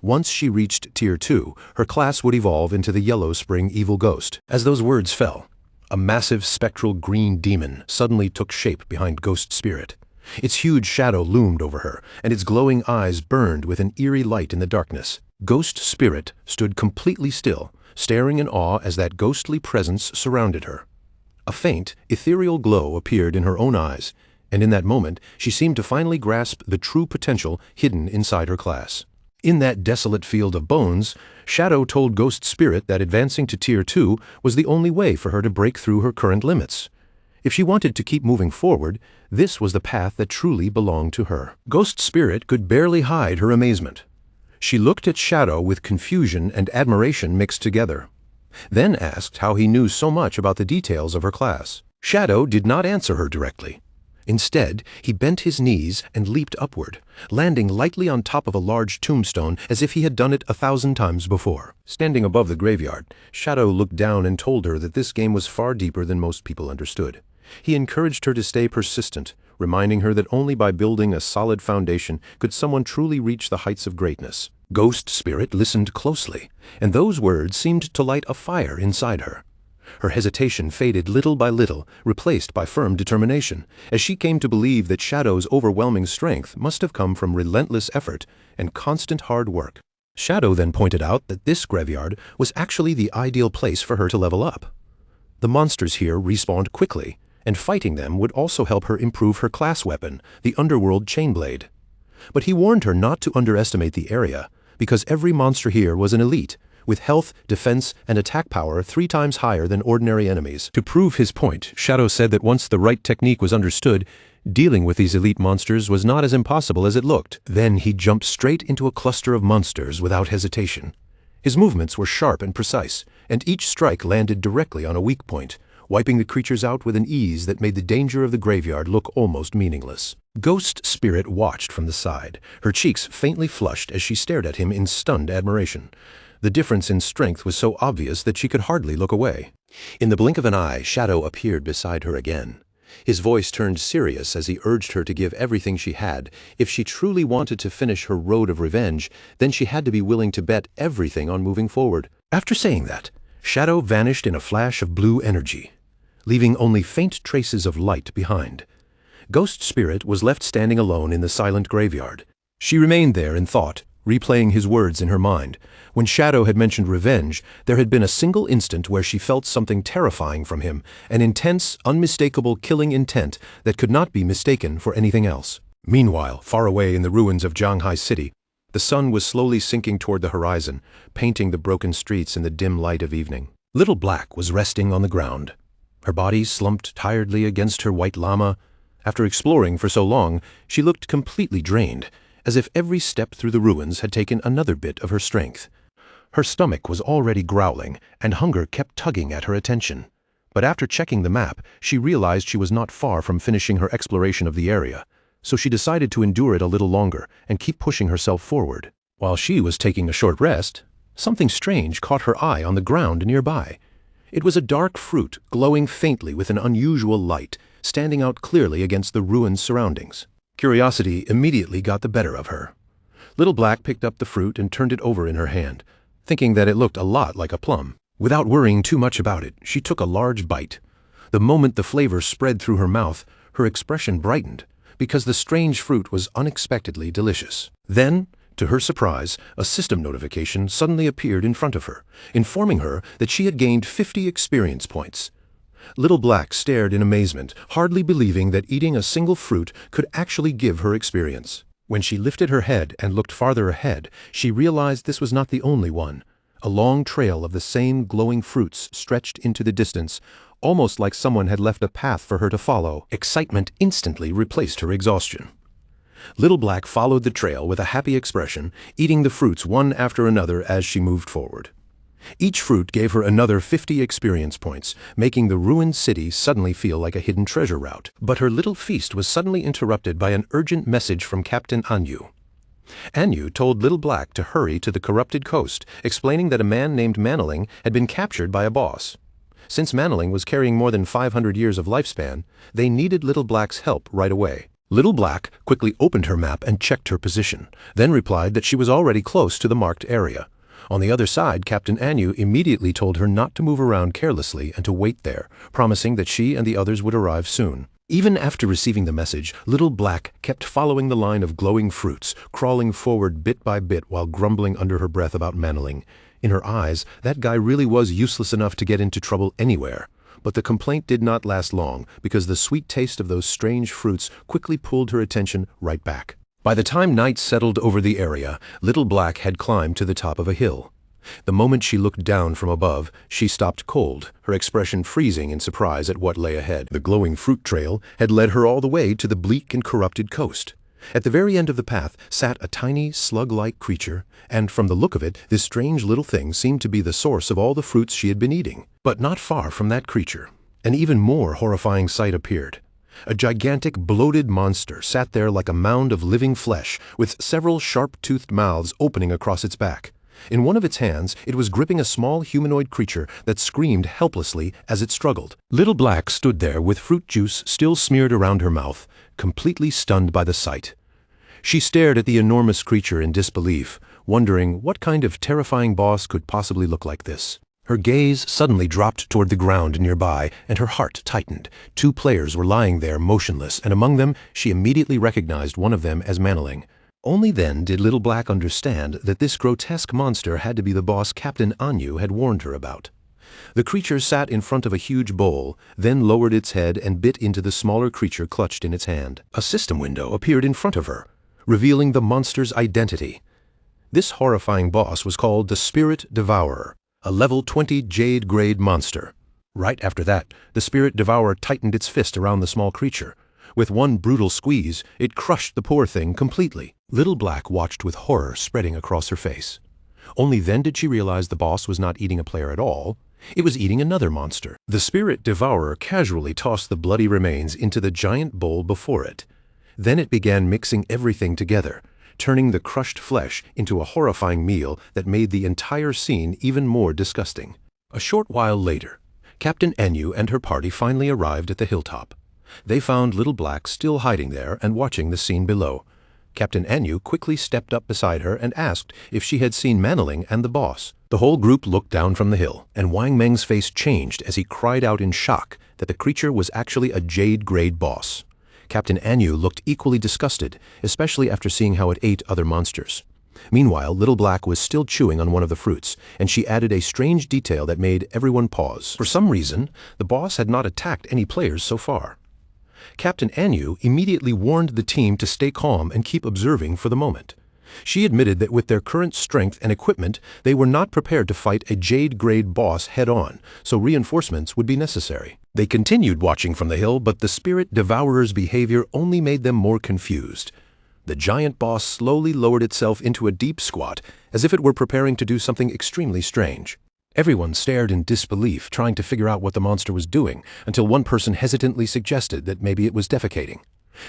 Once she reached Tier 2, her class would evolve into the Yellow Spring Evil Ghost. As those words fell, a massive spectral green demon suddenly took shape behind Ghost Spirit. Its huge shadow loomed over her, and its glowing eyes burned with an eerie light in the darkness. Ghost Spirit stood completely still, staring in awe as that ghostly presence surrounded her. A faint, ethereal glow appeared in her own eyes, and in that moment she seemed to finally grasp the true potential hidden inside her class. In that desolate field of bones, Shadow told Ghost Spirit that advancing to Tier 2 was the only way for her to break through her current limits. If she wanted to keep moving forward, this was the path that truly belonged to her. Ghost Spirit could barely hide her amazement. She looked at Shadow with confusion and admiration mixed together, then asked how he knew so much about the details of her class. Shadow did not answer her directly. Instead, he bent his knees and leaped upward, landing lightly on top of a large tombstone as if he had done it 1,000 times before. Standing above the graveyard, Shadow looked down and told her that this game was far deeper than most people understood. He encouraged her to stay persistent, reminding her that only by building a solid foundation could someone truly reach the heights of greatness. Ghost Spirit listened closely, and those words seemed to light a fire inside her. Her hesitation faded little by little, replaced by firm determination, as she came to believe that Shadow's overwhelming strength must have come from relentless effort and constant hard work. Shadow then pointed out that this graveyard was actually the ideal place for her to level up. The monsters here respawned quickly, and fighting them would also help her improve her class weapon, the Underworld Chainblade. But he warned her not to underestimate the area, because every monster here was an elite, with health, defense, and attack power 3 times higher than ordinary enemies. To prove his point, Shadow said that once the right technique was understood, dealing with these elite monsters was not as impossible as it looked. Then he jumped straight into a cluster of monsters without hesitation. His movements were sharp and precise, and each strike landed directly on a weak point, wiping the creatures out with an ease that made the danger of the graveyard look almost meaningless. Ghost Spirit watched from the side, her cheeks faintly flushed as she stared at him in stunned admiration. The difference in strength was so obvious that she could hardly look away. In the blink of an eye, Shadow appeared beside her again. His voice turned serious as he urged her to give everything she had. If she truly wanted to finish her road of revenge, then she had to be willing to bet everything on moving forward. After saying that, Shadow vanished in a flash of blue energy, leaving only faint traces of light behind. Ghost Spirit was left standing alone in the silent graveyard. She remained there in thought, replaying his words in her mind. When Shadow had mentioned revenge, there had been a single instant where she felt something terrifying from him, an intense, unmistakable killing intent that could not be mistaken for anything else. Meanwhile, far away in the ruins of Zhanghai City, the sun was slowly sinking toward the horizon, painting the broken streets in the dim light of evening. Little Black was resting on the ground, her body slumped tiredly against her white llama. After exploring for so long, she looked completely drained, as if every step through the ruins had taken another bit of her strength. Her stomach was already growling, and hunger kept tugging at her attention. But after checking the map, she realized she was not far from finishing her exploration of the area, so she decided to endure it a little longer and keep pushing herself forward. While she was taking a short rest, something strange caught her eye on the ground nearby. It was a dark fruit glowing faintly with an unusual light, standing out clearly against the ruined surroundings. Curiosity immediately got the better of her. Little Black picked up the fruit and turned it over in her hand, thinking that it looked a lot like a plum. Without worrying too much about it, she took a large bite. The moment the flavor spread through her mouth, her expression brightened, because the strange fruit was unexpectedly delicious. Then, to her surprise, a system notification suddenly appeared in front of her, informing her that she had gained 50 experience points. Little Black stared in amazement, hardly believing that eating a single fruit could actually give her experience. When she lifted her head and looked farther ahead, she realized this was not the only one. A long trail of the same glowing fruits stretched into the distance, almost like someone had left a path for her to follow. Excitement instantly replaced her exhaustion. Little Black followed the trail with a happy expression, eating the fruits one after another as she moved forward. Each fruit gave her another 50 experience points, making the ruined city suddenly feel like a hidden treasure route. But her little feast was suddenly interrupted by an urgent message from Captain Anyu. Anyu told Little Black to hurry to the corrupted coast, explaining that a man named Manaling had been captured by a boss. Since Manaling was carrying more than 500 years of lifespan, they needed Little Black's help right away. Little Black quickly opened her map and checked her position, then replied that she was already close to the marked area. On the other side, Captain Anyu immediately told her not to move around carelessly and to wait there, promising that she and the others would arrive soon. Even after receiving the message, Little Black kept following the line of glowing fruits, crawling forward bit by bit while grumbling under her breath about Manaling. In her eyes, that guy really was useless enough to get into trouble anywhere. But the complaint did not last long, because the sweet taste of those strange fruits quickly pulled her attention right back. By the time night settled over the area, Little Black had climbed to the top of a hill. The moment she looked down from above, she stopped cold, her expression freezing in surprise at what lay ahead. The glowing fruit trail had led her all the way to the bleak and corrupted coast. At the very end of the path sat a tiny, slug-like creature, and from the look of it, this strange little thing seemed to be the source of all the fruits she had been eating. But not far from that creature, an even more horrifying sight appeared. A gigantic, bloated monster sat there like a mound of living flesh, with several sharp-toothed mouths opening across its back. In one of its hands, it was gripping a small humanoid creature that screamed helplessly as it struggled. Little Black stood there with fruit juice still smeared around her mouth, completely stunned by the sight. She stared at the enormous creature in disbelief, wondering what kind of terrifying boss could possibly look like this. Her gaze suddenly dropped toward the ground nearby, and her heart tightened. 2 players were lying there motionless, and among them she immediately recognized one of them as Manaling. Only then did Little Black understand that this grotesque monster had to be the boss Captain Anyu had warned her about. The creature sat in front of a huge bowl, then lowered its head and bit into the smaller creature clutched in its hand. A system window appeared in front of her, revealing the monster's identity. This horrifying boss was called the Spirit Devourer, a level 20 Jade grade monster. Right after that, the Spirit Devourer tightened its fist around the small creature. With one brutal squeeze, it crushed the poor thing completely. Little Black watched with horror spreading across her face. Only then did she realize the boss was not eating a player at all. It was eating another monster. The Spirit Devourer casually tossed the bloody remains into the giant bowl before it. Then it began mixing everything together, turning the crushed flesh into a horrifying meal that made the entire scene even more disgusting. A short while later, Captain Anyu and her party finally arrived at the hilltop. They found Little Black still hiding there and watching the scene below. Captain Anu quickly stepped up beside her and asked if she had seen Manling and the boss. The whole group looked down from the hill, and Wang Meng's face changed as he cried out in shock that the creature was actually a jade-grade boss. Captain Anu looked equally disgusted, especially after seeing how it ate other monsters. Meanwhile, Little Black was still chewing on one of the fruits, and she added a strange detail that made everyone pause. For some reason, the boss had not attacked any players so far. Captain Anu immediately warned the team to stay calm and keep observing for the moment. She admitted that with their current strength and equipment, they were not prepared to fight a jade-grade boss head-on, so reinforcements would be necessary. They continued watching from the hill, but the Spirit Devourer's behavior only made them more confused. The giant boss slowly lowered itself into a deep squat, as if it were preparing to do something extremely strange. Everyone stared in disbelief, trying to figure out what the monster was doing, until one person hesitantly suggested that maybe it was defecating.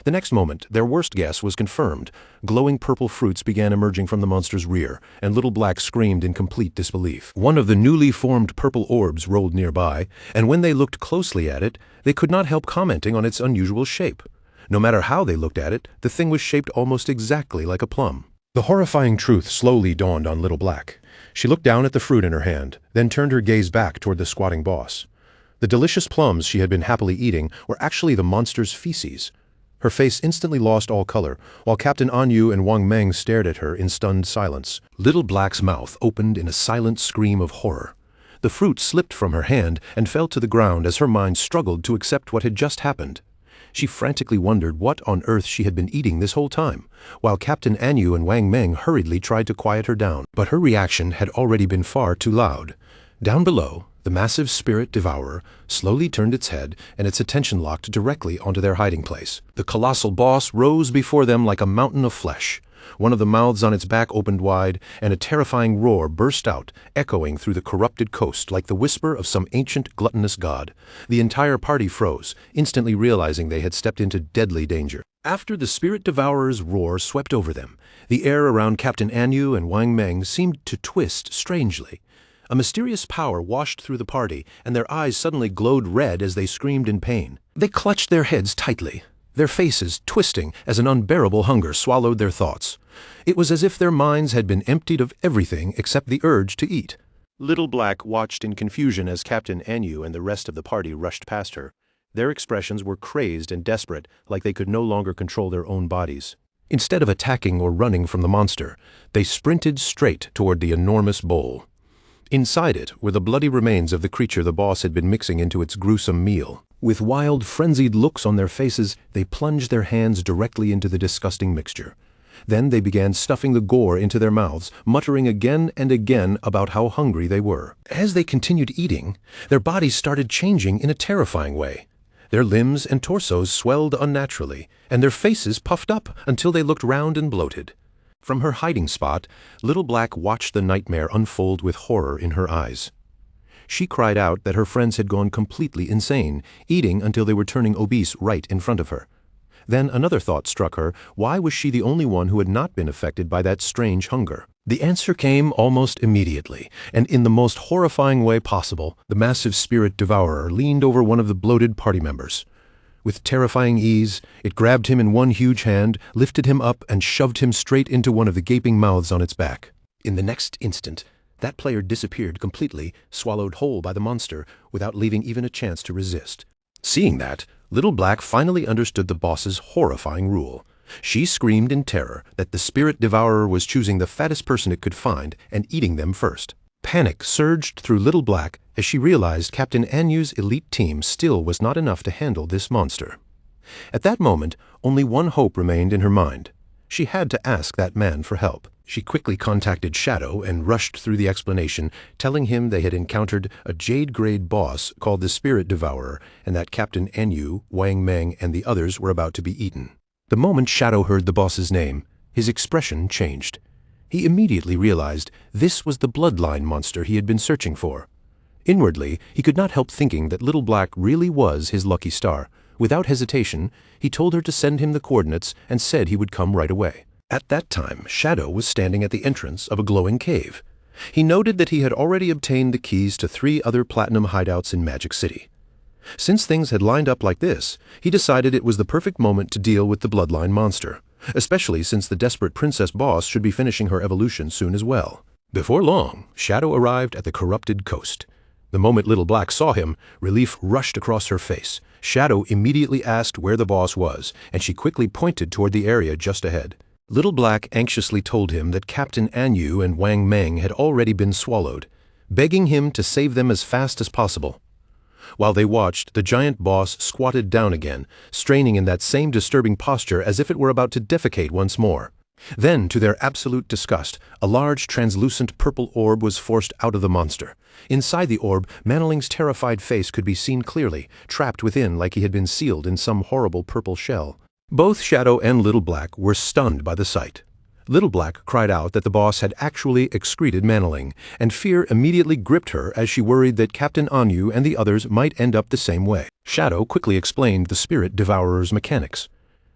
The next moment, their worst guess was confirmed. Glowing purple fruits began emerging from the monster's rear, and Little Black screamed in complete disbelief. One of the newly formed purple orbs rolled nearby, and when they looked closely at it, they could not help commenting on its unusual shape. No matter how they looked at it, the thing was shaped almost exactly like a plum. The horrifying truth slowly dawned on Little Black. She looked down at the fruit in her hand, then turned her gaze back toward the squatting boss. The delicious plums she had been happily eating were actually the monster's feces. Her face instantly lost all color, while Captain Anu and Wang Meng stared at her in stunned silence. Little Black's mouth opened in a silent scream of horror. The fruit slipped from her hand and fell to the ground as her mind struggled to accept what had just happened. She frantically wondered what on earth she had been eating this whole time, while Captain Anu and Wang Meng hurriedly tried to quiet her down. But her reaction had already been far too loud. Down below, the massive Spirit Devourer slowly turned its head and its attention locked directly onto their hiding place. The colossal boss rose before them like a mountain of flesh. One of the mouths on its back opened wide, and a terrifying roar burst out, echoing through the corrupted coast like the whisper of some ancient gluttonous god. The entire party froze, instantly realizing they had stepped into deadly danger. After the Spirit Devourer's roar swept over them, the air around Captain Anu and Wang Meng seemed to twist strangely. A mysterious power washed through the party, and their eyes suddenly glowed red as they screamed in pain. They clutched their heads tightly, their faces twisting as an unbearable hunger swallowed their thoughts. It was as if their minds had been emptied of everything except the urge to eat. Little Black watched in confusion as Captain Anu and the rest of the party rushed past her. Their expressions were crazed and desperate, like they could no longer control their own bodies. Instead of attacking or running from the monster, they sprinted straight toward the enormous bowl. Inside it were the bloody remains of the creature the boss had been mixing into its gruesome meal. With wild, frenzied looks on their faces, they plunged their hands directly into the disgusting mixture. Then they began stuffing the gore into their mouths, muttering again and again about how hungry they were. As they continued eating, their bodies started changing in a terrifying way. Their limbs and torsos swelled unnaturally, and their faces puffed up until they looked round and bloated. From her hiding spot, Little Black watched the nightmare unfold with horror in her eyes. She cried out that her friends had gone completely insane, eating until they were turning obese right in front of her. Then another thought struck her: why was she the only one who had not been affected by that strange hunger? The answer came almost immediately, and in the most horrifying way possible. The massive Spirit Devourer leaned over one of the bloated party members. With terrifying ease, it grabbed him in one huge hand, lifted him up, and shoved him straight into one of the gaping mouths on its back. In the next instant, that player disappeared completely, swallowed whole by the monster, without leaving even a chance to resist. Seeing that, Little Black finally understood the boss's horrifying rule. She screamed in terror that the Spirit Devourer was choosing the fattest person it could find and eating them first. Panic surged through Little Black as she realized Captain Anu's elite team still was not enough to handle this monster. At that moment, only one hope remained in her mind. She had to ask that man for help. She quickly contacted Shadow and rushed through the explanation, telling him they had encountered a jade-grade boss called the Spirit Devourer and that Captain Anu, Wang Meng, and the others were about to be eaten. The moment Shadow heard the boss's name, his expression changed. He immediately realized this was the bloodline monster he had been searching for. Inwardly, he could not help thinking that Little Black really was his lucky star. Without hesitation, he told her to send him the coordinates and said he would come right away. At that time, Shadow was standing at the entrance of a glowing cave. He noted that he had already obtained the keys to 3 other platinum hideouts in Magic City. Since things had lined up like this, he decided it was the perfect moment to deal with the bloodline monster, especially since the desperate princess boss should be finishing her evolution soon as well. Before long, Shadow arrived at the corrupted coast. The moment Little Black saw him, relief rushed across her face. Shadow immediately asked where the boss was, and she quickly pointed toward the area just ahead. Little Black anxiously told him that Captain Anyu and Wang Meng had already been swallowed, begging him to save them as fast as possible. While they watched, the giant boss squatted down again, straining in that same disturbing posture as if it were about to defecate once more. Then, to their absolute disgust, a large translucent purple orb was forced out of the monster. Inside the orb, Manoling's terrified face could be seen clearly, trapped within like he had been sealed in some horrible purple shell. Both Shadow and Little Black were stunned by the sight. Little Black cried out that the boss had actually excreted Manoling, and fear immediately gripped her as she worried that Captain Anyu and the others might end up the same way. Shadow quickly explained the Spirit Devourer's mechanics.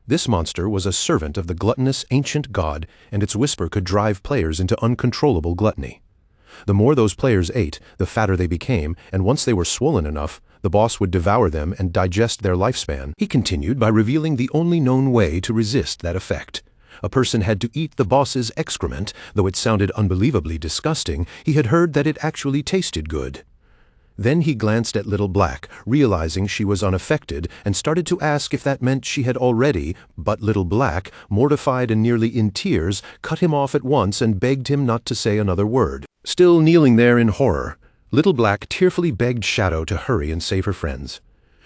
This monster was a servant of the gluttonous ancient god, and its whisper could drive players into uncontrollable gluttony. The more those players ate, the fatter they became, and once they were swollen enough, the boss would devour them and digest their lifespan. He continued by revealing the only known way to resist that effect. A person had to eat the boss's excrement. Though it sounded unbelievably disgusting, he had heard that it actually tasted good. Then he glanced at Little Black, realizing she was unaffected, and started to ask if that meant she had already, but Little Black, mortified and nearly in tears, cut him off at once and begged him not to say another word. Still kneeling there in horror, Little Black tearfully begged Shadow to hurry and save her friends.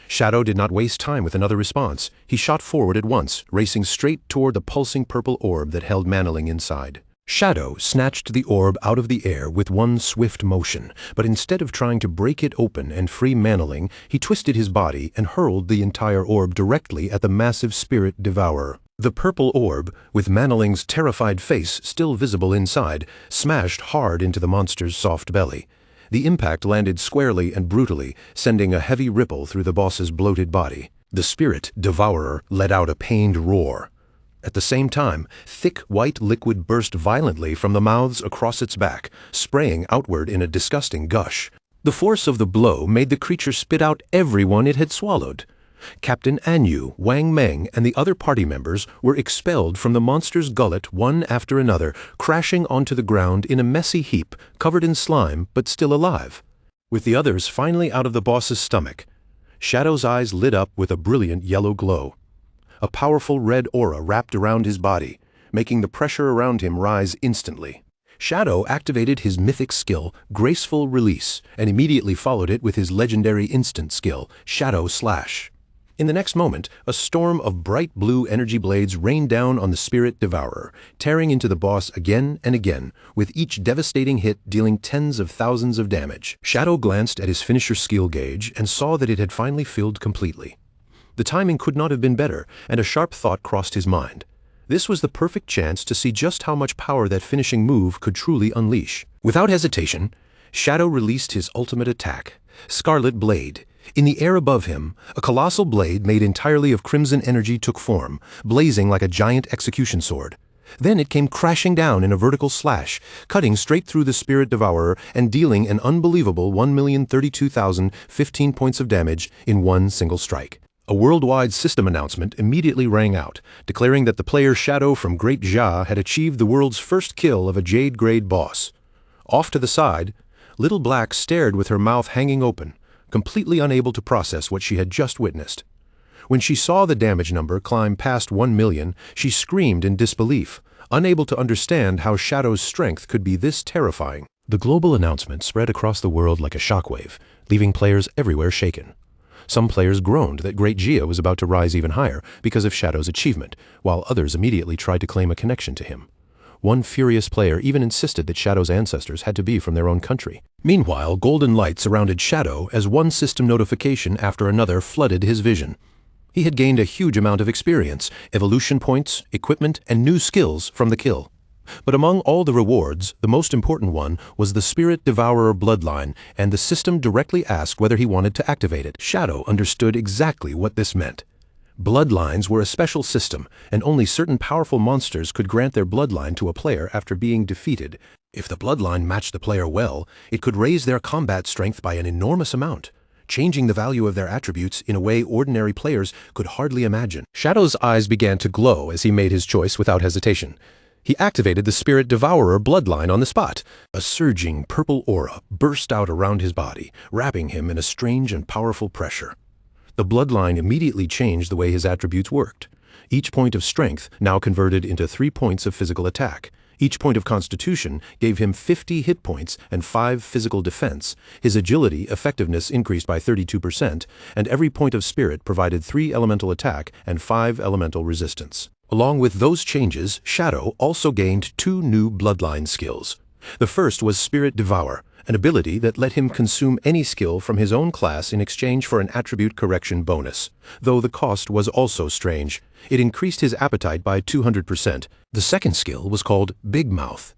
Shadow did not waste time with another response. He shot forward at once, racing straight toward the pulsing purple orb that held Manoling inside. Shadow snatched the orb out of the air with one swift motion, but instead of trying to break it open and free Manoling, he twisted his body and hurled the entire orb directly at the massive Spirit Devourer. The purple orb, with Manoling's terrified face still visible inside, smashed hard into the monster's soft belly. The impact landed squarely and brutally, sending a heavy ripple through the boss's bloated body. The Spirit Devourer let out a pained roar. At the same time, thick white liquid burst violently from the mouths across its back, spraying outward in a disgusting gush. The force of the blow made the creature spit out everyone it had swallowed. Captain Anyu, Wang Meng, and the other party members were expelled from the monster's gullet one after another, crashing onto the ground in a messy heap, covered in slime, but still alive. With the others finally out of the boss's stomach, Shadow's eyes lit up with a brilliant yellow glow. A powerful red aura wrapped around his body, making the pressure around him rise instantly. Shadow activated his mythic skill, Graceful Release, and immediately followed it with his legendary instant skill, Shadow Slash. In the next moment, a storm of bright blue energy blades rained down on the Spirit Devourer, tearing into the boss again and again, with each devastating hit dealing tens of thousands of damage. Shadow glanced at his finisher skill gauge and saw that it had finally filled completely. The timing could not have been better, and a sharp thought crossed his mind. This was the perfect chance to see just how much power that finishing move could truly unleash. Without hesitation, Shadow released his ultimate attack, Scarlet Blade. In the air above him, a colossal blade made entirely of crimson energy took form, blazing like a giant execution sword. Then it came crashing down in a vertical slash, cutting straight through the Spirit Devourer and dealing an unbelievable 1,032,015 points of damage in one single strike. A worldwide system announcement immediately rang out, declaring that the player Shadow from Great Jia had achieved the world's first kill of a Jade-grade boss. Off to the side, Little Black stared with her mouth hanging open, completely unable to process what she had just witnessed. When she saw the damage number climb past 1 million, she screamed in disbelief, unable to understand how Shadow's strength could be this terrifying. The global announcement spread across the world like a shockwave, leaving players everywhere shaken. Some players groaned that Great Jia was about to rise even higher because of Shadow's achievement, while others immediately tried to claim a connection to him. One furious player even insisted that Shadow's ancestors had to be from their own country. Meanwhile, golden light surrounded Shadow as one system notification after another flooded his vision. He had gained a huge amount of experience, evolution points, equipment, and new skills from the kill. But among all the rewards, the most important one was the Spirit Devourer bloodline, and the system directly asked whether he wanted to activate it. Shadow understood exactly what this meant. Bloodlines were a special system, and only certain powerful monsters could grant their bloodline to a player after being defeated. If the bloodline matched the player well, it could raise their combat strength by an enormous amount. changing the value of their attributes in a way ordinary players could hardly imagine. Shadow's eyes began to glow as he made his choice without hesitation. He activated the Spirit Devourer bloodline on the spot. A surging purple aura burst out around his body, wrapping him in a strange and powerful pressure. The bloodline immediately changed the way his attributes worked. Each point of strength now converted into 3 points of physical attack. Each point of constitution gave him 50 hit points and 5 physical defense. His agility effectiveness increased by 32%, and every point of spirit provided 3 elemental attack and 5 elemental resistance. Along with those changes, Shadow also gained 2 new bloodline skills. The first was Spirit Devour, an ability that let him consume any skill from his own class in exchange for an attribute correction bonus, though the cost was also strange. It increased his appetite by 200%. The second skill was called Big Mouth.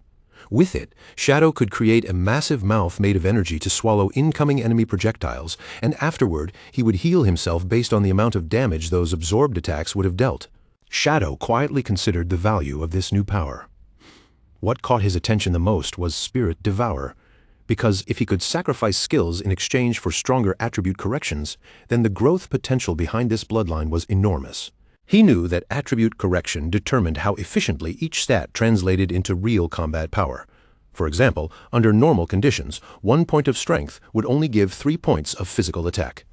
With it, Shadow could create a massive mouth made of energy to swallow incoming enemy projectiles, and afterward he would heal himself based on the amount of damage those absorbed attacks would have dealt. Shadow quietly considered the value of this new power. What caught his attention the most was Spirit Devour, because if he could sacrifice skills in exchange for stronger attribute corrections, then the growth potential behind this bloodline was enormous. He knew that attribute correction determined how efficiently each stat translated into real combat power. For example, under normal conditions, 1 point of strength would only give 3 points of physical attack.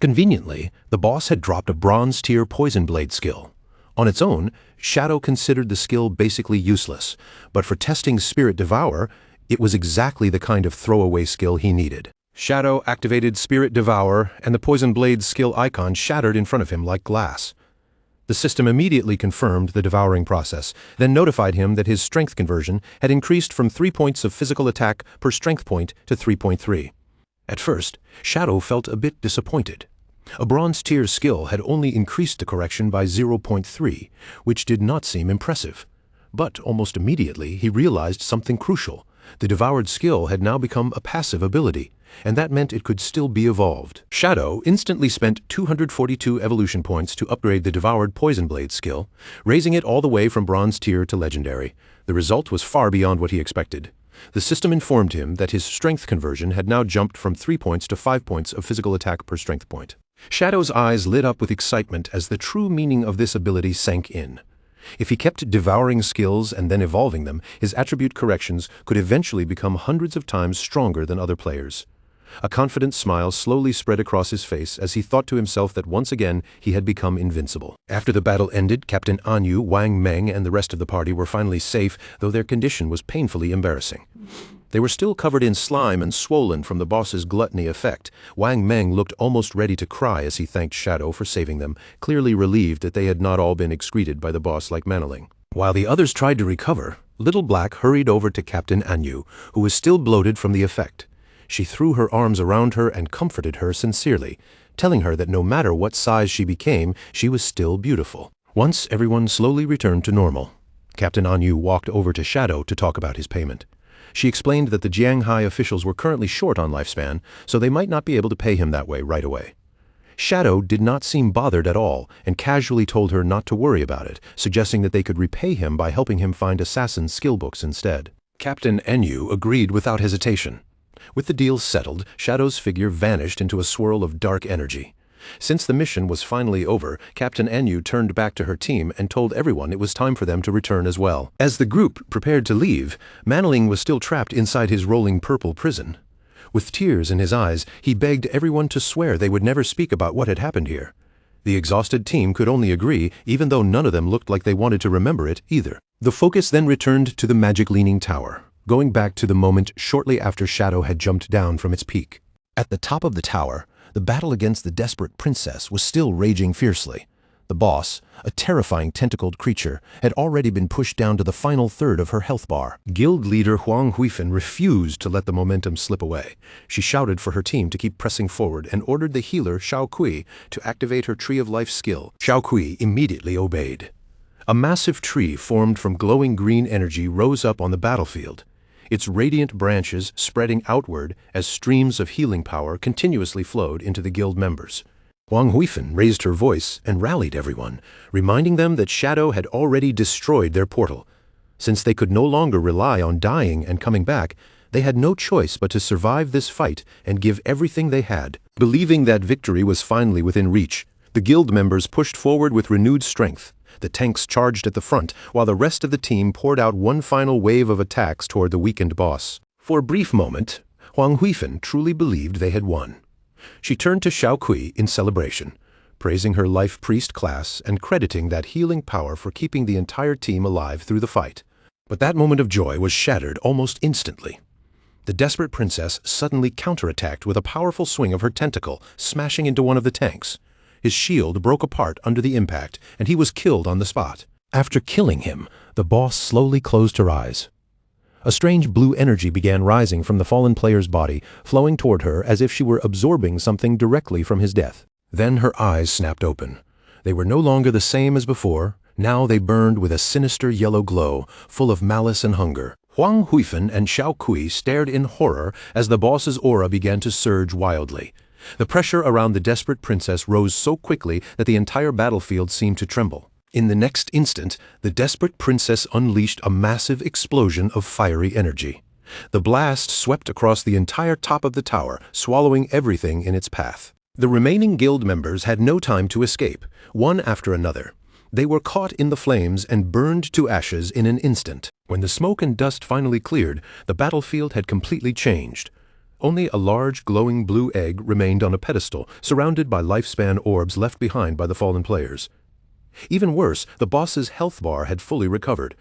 Conveniently, the boss had dropped a bronze tier Poison Blade skill. On its own, Shadow considered the skill basically useless, but for testing Spirit Devour, it was exactly the kind of throwaway skill he needed. Shadow activated Spirit Devour, and the Poison Blade skill icon shattered in front of him like glass. The system immediately confirmed the devouring process, then notified him that his strength conversion had increased from 3 points of physical attack per strength point to 3.3. At first, Shadow felt a bit disappointed. A bronze tier skill had only increased the correction by 0.3, which did not seem impressive. But almost immediately he realized something crucial. The devoured skill had now become a passive ability, and that meant it could still be evolved. Shadow instantly spent 242 evolution points to upgrade the devoured Poison Blade skill, raising it all the way from bronze tier to legendary. The result was far beyond what he expected. The system informed him that his strength conversion had now jumped from 3 points to 5 points of physical attack per strength point. Shadow's eyes lit up with excitement as the true meaning of this ability sank in. If he kept devouring skills and then evolving them, his attribute corrections could eventually become hundreds of times stronger than other players. A confident smile slowly spread across his face as he thought to himself that once again he had become invincible. After the battle ended, Captain Anyu, Wang Meng, and the rest of the party were finally safe, though their condition was painfully embarrassing. They were still covered in slime and swollen from the boss's gluttony effect. Wang Meng looked almost ready to cry as he thanked Shadow for saving them, clearly relieved that they had not all been excreted by the boss like Manling. While the others tried to recover, Little Black hurried over to Captain Anyu, who was still bloated from the effect. She threw her arms around her and comforted her sincerely, telling her that no matter what size she became, she was still beautiful. Once everyone slowly returned to normal, Captain Anyu walked over to Shadow to talk about his payment. She explained that the Jianghai officials were currently short on lifespan, so they might not be able to pay him that way right away. Shadow did not seem bothered at all and casually told her not to worry about it, suggesting that they could repay him by helping him find assassin skill books instead. Captain Anyu agreed without hesitation. With the deal settled, Shadow's figure vanished into a swirl of dark energy. Since the mission was finally over, Captain Anyu turned back to her team and told everyone it was time for them to return as well. As the group prepared to leave, Manling was still trapped inside his rolling purple prison. With tears in his eyes, he begged everyone to swear they would never speak about what had happened here. The exhausted team could only agree, even though none of them looked like they wanted to remember it either. The focus then returned to the Magic Leaning Tower, going back to the moment shortly after Shadow had jumped down from its peak. At the top of the tower, the battle against the desperate princess was still raging fiercely. The boss, a terrifying tentacled creature, had already been pushed down to the final third of her health bar. Guild leader Huang Huifan refused to let the momentum slip away. She shouted for her team to keep pressing forward and ordered the healer Xiao Kui to activate her Tree of Life skill. Xiao Kui immediately obeyed. A massive tree formed from glowing green energy rose up on the battlefield, its radiant branches spreading outward as streams of healing power continuously flowed into the guild members. Huang Huifan raised her voice and rallied everyone, reminding them that Shadow had already destroyed their portal. Since they could no longer rely on dying and coming back, They had no choice but to survive this fight and give everything they had. Believing that victory was finally within reach, the guild members pushed forward with renewed strength. The tanks charged at the front, while the rest of the team poured out one final wave of attacks toward the weakened boss. For a brief moment, Huang Huifeng truly believed they had won. She turned to Xiao Kui in celebration, praising her life priest class and crediting that healing power for keeping the entire team alive through the fight. But that moment of joy was shattered almost instantly. The desperate princess suddenly counterattacked with a powerful swing of her tentacle, smashing into one of the tanks. His shield broke apart under the impact, and he was killed on the spot. After killing him, the boss slowly closed her eyes. A strange blue energy began rising from the fallen player's body, flowing toward her as if she were absorbing something directly from his death. Then her eyes snapped open. They were no longer the same as before. Now they burned with a sinister yellow glow, full of malice and hunger. Huang Huifeng and Xiao Kui stared in horror as the boss's aura began to surge wildly. The pressure around the desperate princess rose so quickly that the entire battlefield seemed to tremble. In the next instant, the desperate princess unleashed a massive explosion of fiery energy. The blast swept across the entire top of the tower, swallowing everything in its path. The remaining guild members had no time to escape, one after another. They were caught in the flames and burned to ashes in an instant. When the smoke and dust finally cleared, the battlefield had completely changed. Only a large glowing blue egg remained on a pedestal, surrounded by lifespan orbs left behind by the fallen players. Even worse, the boss's health bar had fully recovered.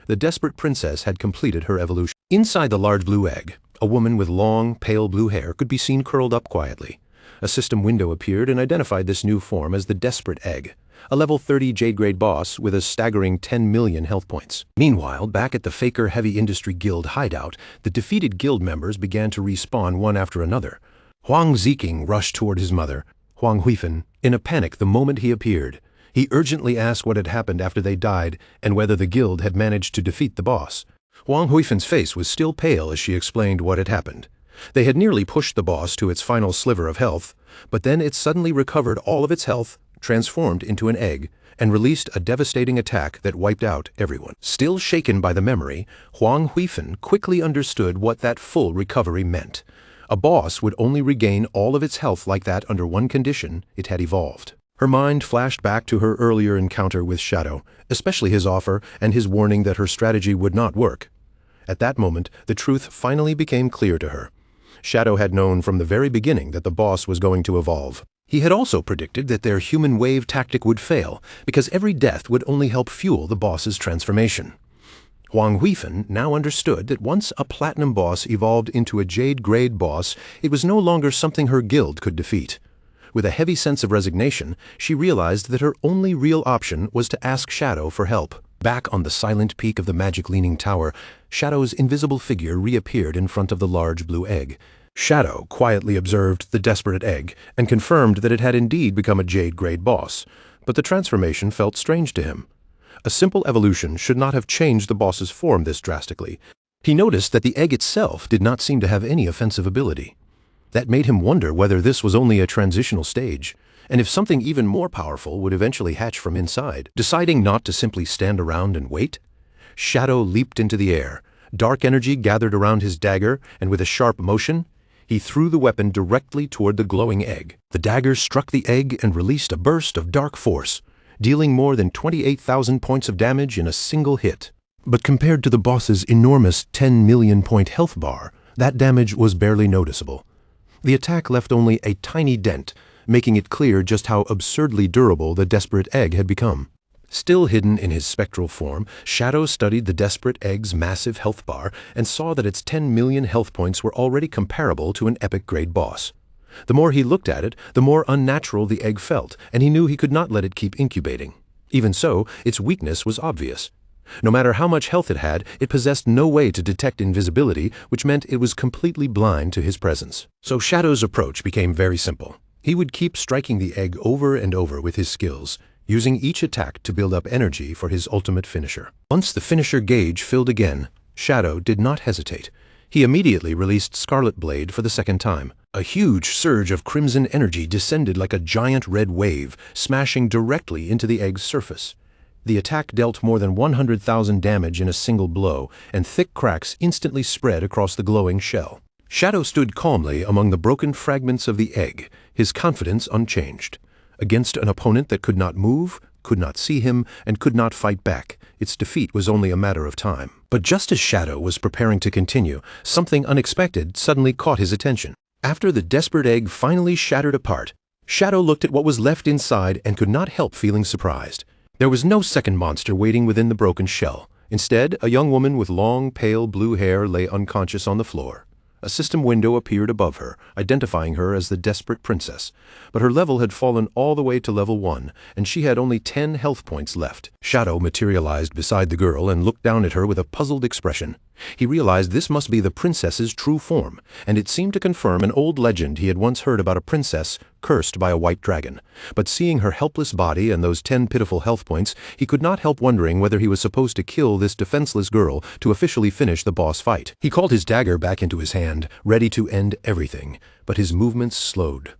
The desperate princess had completed her evolution. Inside the large blue egg, a woman with long, pale blue hair could be seen curled up quietly. A system window appeared and identified this new form as the Desperate Egg, a level 30 Jade-grade boss with a staggering 10 million health points. Meanwhile, back at the Faker Heavy Industry Guild hideout, the defeated guild members began to respawn one after another. Huang Ziqing rushed toward his mother, Huang Huifeng, in a panic the moment he appeared. He urgently asked what had happened after they died and whether the guild had managed to defeat the boss. Huang Huifeng's face was still pale as she explained what had happened. They had nearly pushed the boss to its final sliver of health, but then it suddenly recovered all of its health, transformed into an egg, and released a devastating attack that wiped out everyone. Still shaken by the memory, Huang Huifeng quickly understood what that full recovery meant. A boss would only regain all of its health like that under one condition: it had evolved. Her mind flashed back to her earlier encounter with Shadow, especially his offer and his warning that her strategy would not work. At that moment, the truth finally became clear to her. Shadow had known from the very beginning that the boss was going to evolve. He had also predicted that their human wave tactic would fail, because every death would only help fuel the boss's transformation. Huang Huifeng now understood that once a platinum boss evolved into a jade-grade boss, it was no longer something her guild could defeat. With a heavy sense of resignation, she realized that her only real option was to ask Shadow for help. Back on the silent peak of the magic-leaning tower, Shadow's invisible figure reappeared in front of the large blue egg. Shadow quietly observed the Desperate Egg and confirmed that it had indeed become a jade-grade boss, but the transformation felt strange to him. A simple evolution should not have changed the boss's form this drastically. He noticed that the egg itself did not seem to have any offensive ability. That made him wonder whether this was only a transitional stage, and if something even more powerful would eventually hatch from inside. Deciding not to simply stand around and wait, Shadow leaped into the air. Dark energy gathered around his dagger, and with a sharp motion, he threw the weapon directly toward the glowing egg. The dagger struck the egg and released a burst of dark force, dealing more than 28,000 points of damage in a single hit. But compared to the boss's enormous 10 million point health bar, that damage was barely noticeable. The attack left only a tiny dent, making it clear just how absurdly durable the Desperate Egg had become. Still hidden in his spectral form, Shadow studied the Desperate Egg's massive health bar and saw that its 10 million health points were already comparable to an epic-grade boss. The more he looked at it, the more unnatural the egg felt, and he knew he could not let it keep incubating. Even so, its weakness was obvious. No matter how much health it had, it possessed no way to detect invisibility, which meant it was completely blind to his presence. So Shadow's approach became very simple. He would keep striking the egg over and over with his skills, using each attack to build up energy for his ultimate finisher. Once the finisher gauge filled again, Shadow did not hesitate. He immediately released Scarlet Blade for the second time. A huge surge of crimson energy descended like a giant red wave, smashing directly into the egg's surface. The attack dealt more than 100,000 damage in a single blow, and thick cracks instantly spread across the glowing shell. Shadow stood calmly among the broken fragments of the egg, his confidence unchanged. Against an opponent that could not move, could not see him, and could not fight back, its defeat was only a matter of time. But just as Shadow was preparing to continue, something unexpected suddenly caught his attention. After the desperate egg finally shattered apart, Shadow looked at what was left inside and could not help feeling surprised. There was no second monster waiting within the broken shell. Instead, a young woman with long, pale blue hair lay unconscious on the floor. A system window appeared above her, identifying her as the desperate princess. But her level had fallen all the way to level 1, and she had only 10 health points left. Shadow materialized beside the girl and looked down at her with a puzzled expression. He realized this must be the princess's true form, and it seemed to confirm an old legend he had once heard about a princess cursed by a white dragon. But seeing her helpless body and those 10 pitiful health points, he could not help wondering whether he was supposed to kill this defenseless girl to officially finish the boss fight. He called his dagger back into his hand, ready to end everything, but his movements slowed.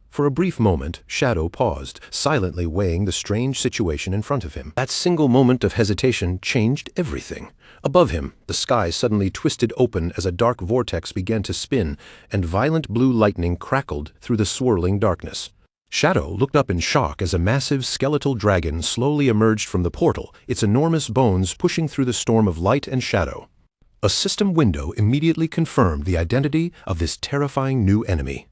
For a brief moment, Shadow paused, silently weighing the strange situation in front of him. That single moment of hesitation changed everything. Above him, the sky suddenly twisted open as a dark vortex began to spin, and violent blue lightning crackled through the swirling darkness. Shadow looked up in shock as a massive skeletal dragon slowly emerged from the portal, its enormous bones pushing through the storm of light and shadow. A system window immediately confirmed the identity of this terrifying new enemy.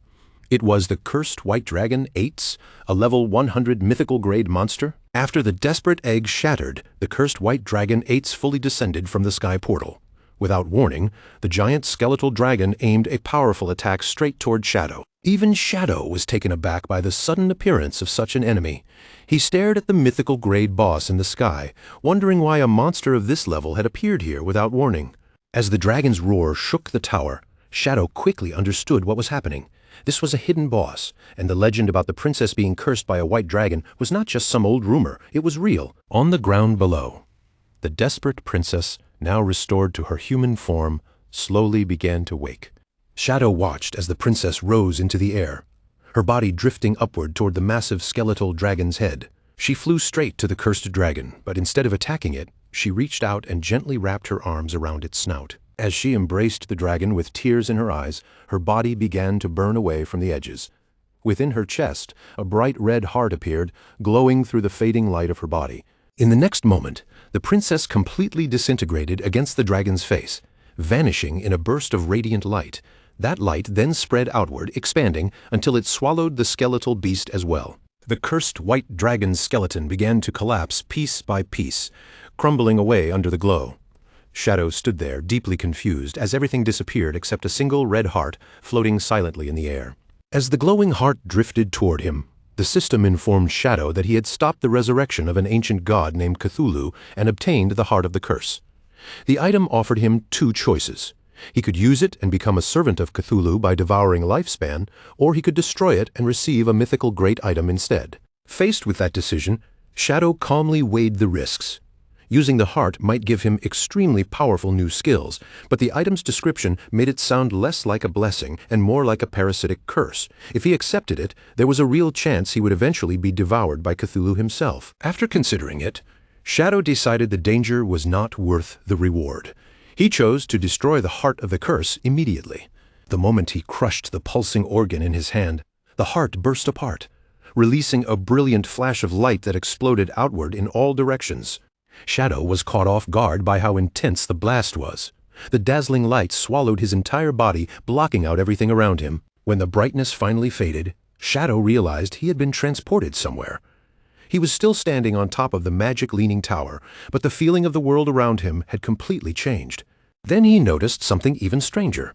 It was the cursed white dragon Ates, a level 100 mythical grade monster. After the desperate egg shattered, the cursed white dragon Ates fully descended from the sky portal. Without warning, the giant skeletal dragon aimed a powerful attack straight toward Shadow. Even Shadow was taken aback by the sudden appearance of such an enemy. He stared at the mythical grade boss in the sky, wondering why a monster of this level had appeared here without warning. As the dragon's roar shook the tower, Shadow quickly understood what was happening. This was a hidden boss, and the legend about the princess being cursed by a white dragon was not just some old rumor, it was real. On the ground below, the desperate princess, now restored to her human form, slowly began to wake. Shadow watched as the princess rose into the air, her body drifting upward toward the massive skeletal dragon's head. She flew straight to the cursed dragon, but instead of attacking it, she reached out and gently wrapped her arms around its snout. As she embraced the dragon with tears in her eyes, her body began to burn away from the edges. Within her chest, a bright red heart appeared, glowing through the fading light of her body. In the next moment, the princess completely disintegrated against the dragon's face, vanishing in a burst of radiant light. That light then spread outward, expanding until it swallowed the skeletal beast as well. The cursed white dragon's skeleton began to collapse piece by piece, crumbling away under the glow. Shadow stood there, deeply confused, as everything disappeared except a single red heart floating silently in the air. As the glowing heart drifted toward him, the system informed Shadow that he had stopped the resurrection of an ancient god named Cthulhu and obtained the Heart of the Curse. The item offered him 2 choices. He could use it and become a servant of Cthulhu by devouring lifespan, or he could destroy it and receive a mythical great item instead. Faced with that decision, Shadow calmly weighed the risks. Using the heart might give him extremely powerful new skills, but the item's description made it sound less like a blessing and more like a parasitic curse. If he accepted it, there was a real chance he would eventually be devoured by Cthulhu himself. After considering it, Shadow decided the danger was not worth the reward. He chose to destroy the heart of the curse immediately. The moment he crushed the pulsing organ in his hand, the heart burst apart, releasing a brilliant flash of light that exploded outward in all directions. Shadow was caught off guard by how intense the blast was. The dazzling light swallowed his entire body, blocking out everything around him. When the brightness finally faded, Shadow realized he had been transported somewhere. He was still standing on top of the magic leaning tower, but the feeling of the world around him had completely changed. Then he noticed something even stranger.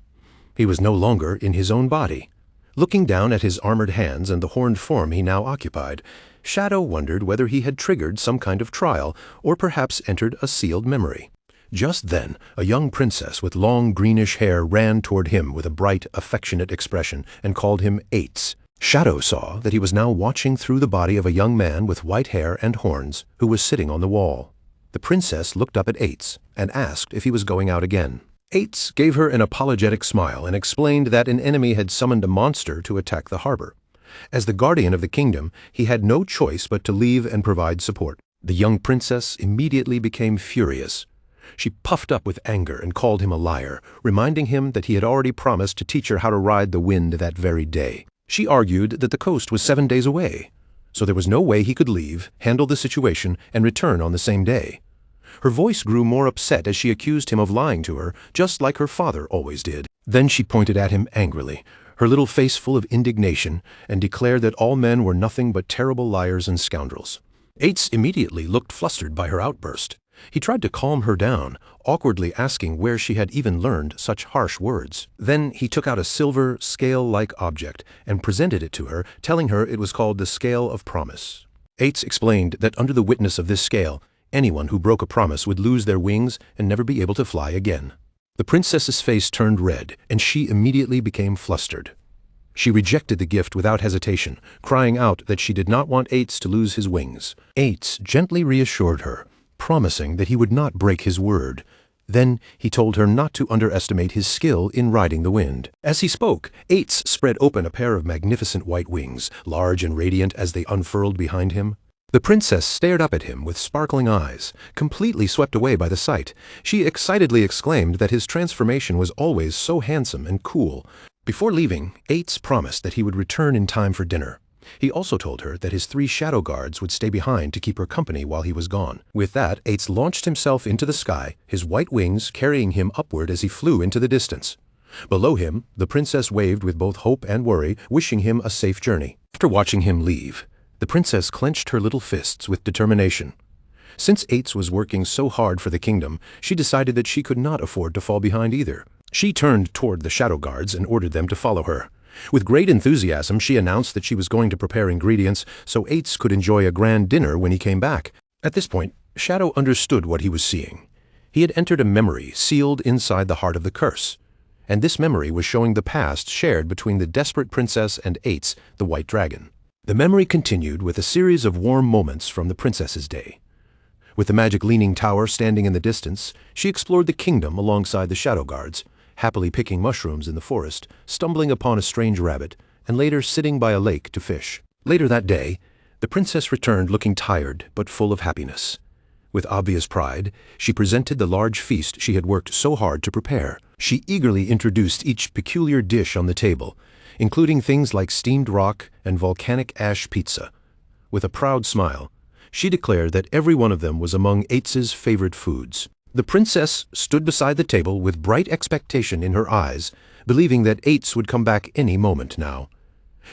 He was no longer in his own body. Looking down at his armored hands and the horned form he now occupied, Shadow wondered whether he had triggered some kind of trial or perhaps entered a sealed memory. Just then, a young princess with long greenish hair ran toward him with a bright, affectionate expression and called him Ates. Shadow saw that he was now watching through the body of a young man with white hair and horns who was sitting on the wall. The princess looked up at Ates and asked if he was going out again. Ates gave her an apologetic smile and explained that an enemy had summoned a monster to attack the harbor. As the guardian of the kingdom, he had no choice but to leave and provide support. The young princess immediately became furious. She puffed up with anger and called him a liar, reminding him that he had already promised to teach her how to ride the wind that very day. She argued that the coast was 7 days away, so there was no way he could leave, handle the situation, and return on the same day. Her voice grew more upset as she accused him of lying to her, just like her father always did. Then she pointed at him angrily, her little face full of indignation, and declared that all men were nothing but terrible liars and scoundrels. Ates immediately looked flustered by her outburst. He tried to calm her down, awkwardly asking where she had even learned such harsh words. Then he took out a silver, scale-like object and presented it to her, telling her it was called the Scale of Promise. Ates explained that under the witness of this scale, anyone who broke a promise would lose their wings and never be able to fly again. The princess's face turned red, and she immediately became flustered. She rejected the gift without hesitation, crying out that she did not want Ates to lose his wings. Ates gently reassured her, promising that he would not break his word. Then he told her not to underestimate his skill in riding the wind. As he spoke, Ates spread open a pair of magnificent white wings, large and radiant as they unfurled behind him. The princess stared up at him with sparkling eyes, completely swept away by the sight. She excitedly exclaimed that his transformation was always so handsome and cool. Before leaving, Ates promised that he would return in time for dinner. He also told her that his 3 shadow guards would stay behind to keep her company while he was gone. With that, Ates launched himself into the sky, his white wings carrying him upward as he flew into the distance. Below him, the princess waved with both hope and worry, wishing him a safe journey. After watching him leave, the princess clenched her little fists with determination. Since Ates was working so hard for the kingdom, she decided that she could not afford to fall behind either. She turned toward the shadow guards and ordered them to follow her. With great enthusiasm, she announced that she was going to prepare ingredients so Ates could enjoy a grand dinner when he came back. At this point, Shadow understood what he was seeing. He had entered a memory sealed inside the heart of the curse, and this memory was showing the past shared between the desperate princess and Ates, the white dragon. The memory continued with a series of warm moments from the princess's day. With the magic leaning tower standing in the distance, she explored the kingdom alongside the shadow guards, happily picking mushrooms in the forest, stumbling upon a strange rabbit, and later sitting by a lake to fish. Later that day, the princess returned looking tired but full of happiness. With obvious pride, she presented the large feast she had worked so hard to prepare. She eagerly introduced each peculiar dish on the table, including things like steamed rock and volcanic ash pizza. With a proud smile, she declared that every one of them was among Ates's favorite foods. The princess stood beside the table with bright expectation in her eyes, believing that Ates would come back any moment now.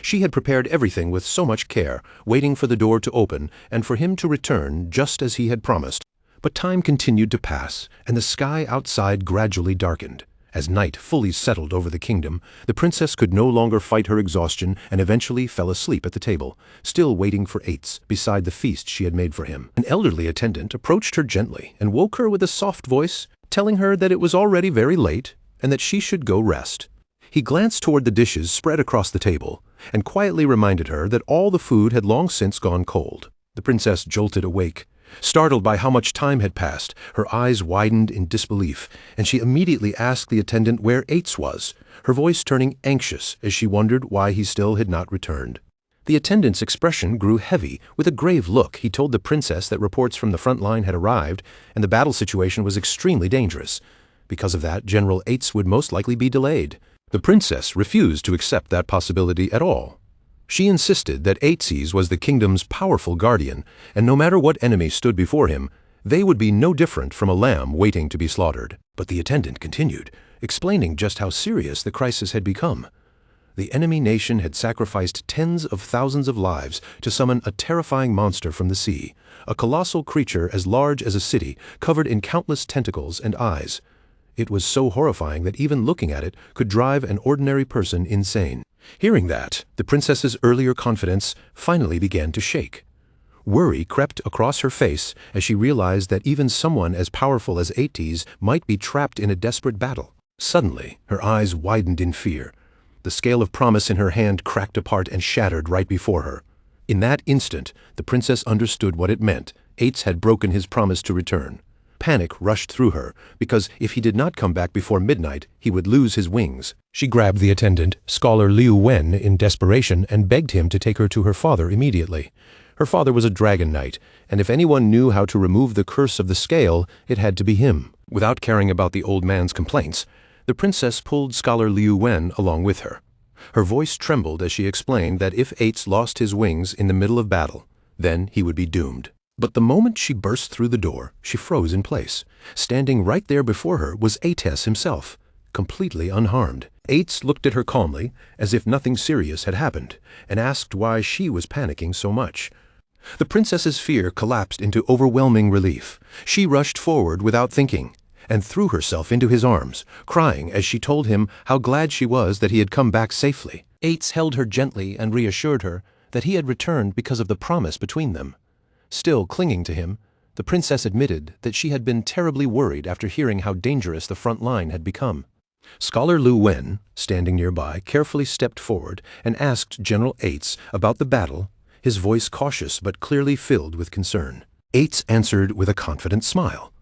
She had prepared everything with so much care, waiting for the door to open and for him to return just as he had promised. But time continued to pass, and the sky outside gradually darkened. As night fully settled over the kingdom, the princess could no longer fight her exhaustion and eventually fell asleep at the table, still waiting for Ates beside the feast she had made for him. An elderly attendant approached her gently and woke her with a soft voice, telling her that it was already very late and that she should go rest. He glanced toward the dishes spread across the table and quietly reminded her that all the food had long since gone cold. The princess jolted awake. Startled by how much time had passed, her eyes widened in disbelief, and she immediately asked the attendant where Ates was, her voice turning anxious as she wondered why he still had not returned. The attendant's expression grew heavy. With a grave look, he told the princess that reports from the front line had arrived, and the battle situation was extremely dangerous. Because of that, General Ates would most likely be delayed. The princess refused to accept that possibility at all. She insisted that Ates was the kingdom's powerful guardian, and no matter what enemy stood before him, they would be no different from a lamb waiting to be slaughtered. But the attendant continued, explaining just how serious the crisis had become. The enemy nation had sacrificed tens of thousands of lives to summon a terrifying monster from the sea, a colossal creature as large as a city, covered in countless tentacles and eyes. It was so horrifying that even looking at it could drive an ordinary person insane. Hearing that, the princess's earlier confidence finally began to shake. Worry crept across her face as she realized that even someone as powerful as Ates might be trapped in a desperate battle. Suddenly, her eyes widened in fear. The scale of promise in her hand cracked apart and shattered right before her. In that instant, the princess understood what it meant. Ates had broken his promise to return. Panic rushed through her, because if he did not come back before midnight, he would lose his wings. She grabbed the attendant, Scholar Liu Wen, in desperation and begged him to take her to her father immediately. Her father was a dragon knight, and if anyone knew how to remove the curse of the scale, it had to be him. Without caring about the old man's complaints, the princess pulled Scholar Liu Wen along with her. Her voice trembled as she explained that if Eights lost his wings in the middle of battle, then he would be doomed. But the moment she burst through the door, she froze in place. Standing right there before her was Ates himself, completely unharmed. Eights looked at her calmly, as if nothing serious had happened, and asked why she was panicking so much. The princess's fear collapsed into overwhelming relief. She rushed forward without thinking, and threw herself into his arms, crying as she told him how glad she was that he had come back safely. Eights held her gently and reassured her that he had returned because of the promise between them. Still clinging to him, the princess admitted that she had been terribly worried after hearing how dangerous the front line had become. Scholar Liu Wen, standing nearby, carefully stepped forward and asked General Eights about the battle, his voice cautious but clearly filled with concern. Eights answered with a confident smile.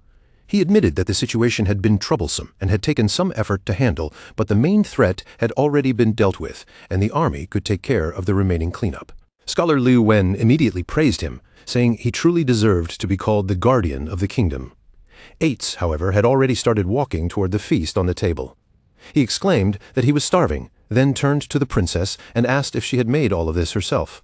He admitted that the situation had been troublesome and had taken some effort to handle, but the main threat had already been dealt with, and the army could take care of the remaining cleanup. Scholar Liu Wen immediately praised him, saying he truly deserved to be called the guardian of the kingdom. Eights, however, had already started walking toward the feast on the table. He exclaimed that he was starving, then turned to the princess and asked if she had made all of this herself.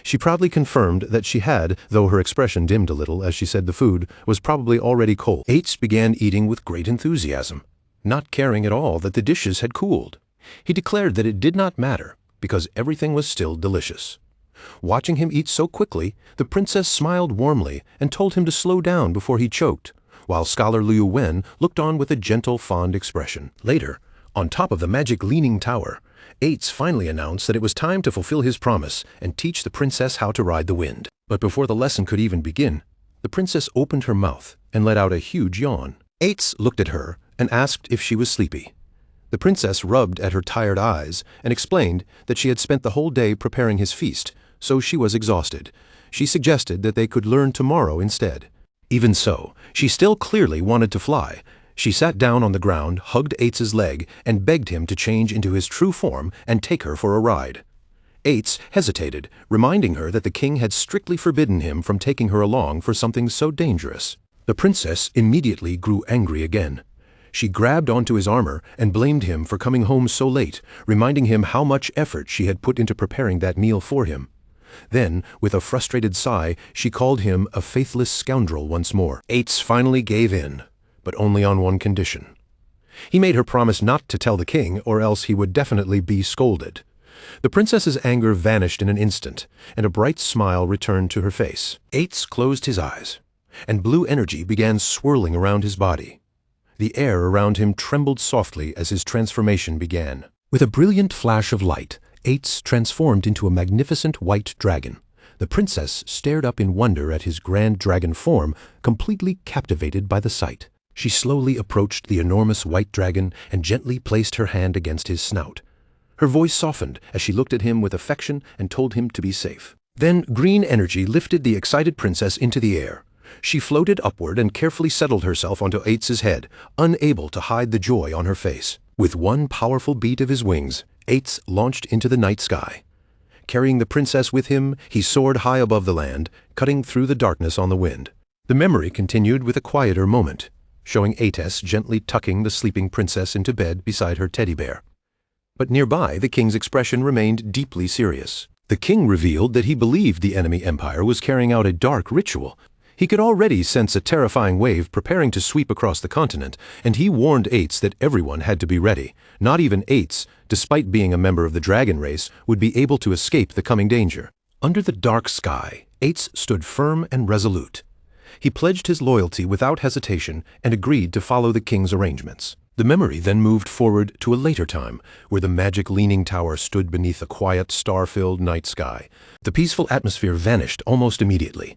She proudly confirmed that she had, though her expression dimmed a little as she said the food was probably already cold. Eights began eating with great enthusiasm, not caring at all that the dishes had cooled. He declared that it did not matter, because everything was still delicious. Watching him eat so quickly, the princess smiled warmly and told him to slow down before he choked, while Scholar Liu Wen looked on with a gentle, fond expression. Later, on top of the magic leaning tower, Eights finally announced that it was time to fulfill his promise and teach the princess how to ride the wind. But before the lesson could even begin, the princess opened her mouth and let out a huge yawn. Eights looked at her and asked if she was sleepy. The princess rubbed at her tired eyes and explained that she had spent the whole day preparing his feast, so she was exhausted. She suggested that they could learn tomorrow instead. Even so, she still clearly wanted to fly. She sat down on the ground, hugged Eights' leg, and begged him to change into his true form and take her for a ride. Eights hesitated, reminding her that the king had strictly forbidden him from taking her along for something so dangerous. The princess immediately grew angry again. She grabbed onto his armor and blamed him for coming home so late, reminding him how much effort she had put into preparing that meal for him. Then, with a frustrated sigh, she called him a faithless scoundrel once more. Eights finally gave in, but only on one condition. He made her promise not to tell the king, or else he would definitely be scolded. The princess's anger vanished in an instant, and a bright smile returned to her face. Eights closed his eyes, and blue energy began swirling around his body. The air around him trembled softly as his transformation began. With a brilliant flash of light, Eights transformed into a magnificent white dragon. The princess stared up in wonder at his grand dragon form, completely captivated by the sight. She slowly approached the enormous white dragon and gently placed her hand against his snout. Her voice softened as she looked at him with affection and told him to be safe. Then green energy lifted the excited princess into the air. She floated upward and carefully settled herself onto Eights' head, unable to hide the joy on her face. With one powerful beat of his wings, Eights launched into the night sky. Carrying the princess with him, he soared high above the land, cutting through the darkness on the wind. The memory continued with a quieter moment, showing Ates gently tucking the sleeping princess into bed beside her teddy bear. But nearby, the king's expression remained deeply serious. The king revealed that he believed the enemy empire was carrying out a dark ritual. He could already sense a terrifying wave preparing to sweep across the continent, and he warned Eights that everyone had to be ready. Not even Eights, despite being a member of the dragon race, would be able to escape the coming danger. Under the dark sky, Eights stood firm and resolute. He pledged his loyalty without hesitation and agreed to follow the king's arrangements. The memory then moved forward to a later time, where the magic leaning tower stood beneath a quiet, star-filled night sky. The peaceful atmosphere vanished almost immediately.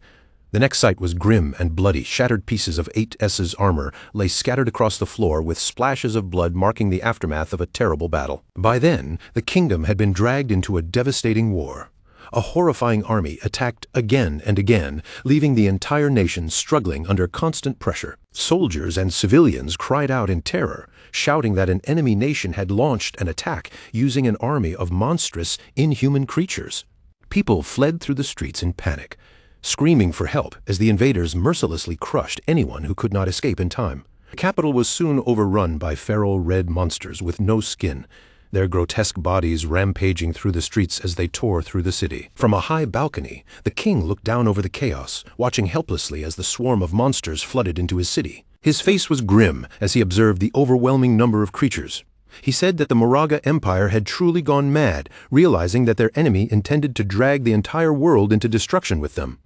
The next sight was grim and bloody. Shattered pieces of Eights' armor lay scattered across the floor, with splashes of blood marking the aftermath of a terrible battle. By then, the kingdom had been dragged into a devastating war. A horrifying army attacked again and again, leaving the entire nation struggling under constant pressure. Soldiers and civilians cried out in terror, shouting that an enemy nation had launched an attack using an army of monstrous, inhuman creatures. People fled through the streets in panic, screaming for help as the invaders mercilessly crushed anyone who could not escape in time. The capital was soon overrun by feral red monsters with no skin, their grotesque bodies rampaging through the streets as they tore through the city. From a high balcony, the king looked down over the chaos, watching helplessly as the swarm of monsters flooded into his city. His face was grim as he observed the overwhelming number of creatures. He said that the Moraga Empire had truly gone mad, realizing that their enemy intended to drag the entire world into destruction with them.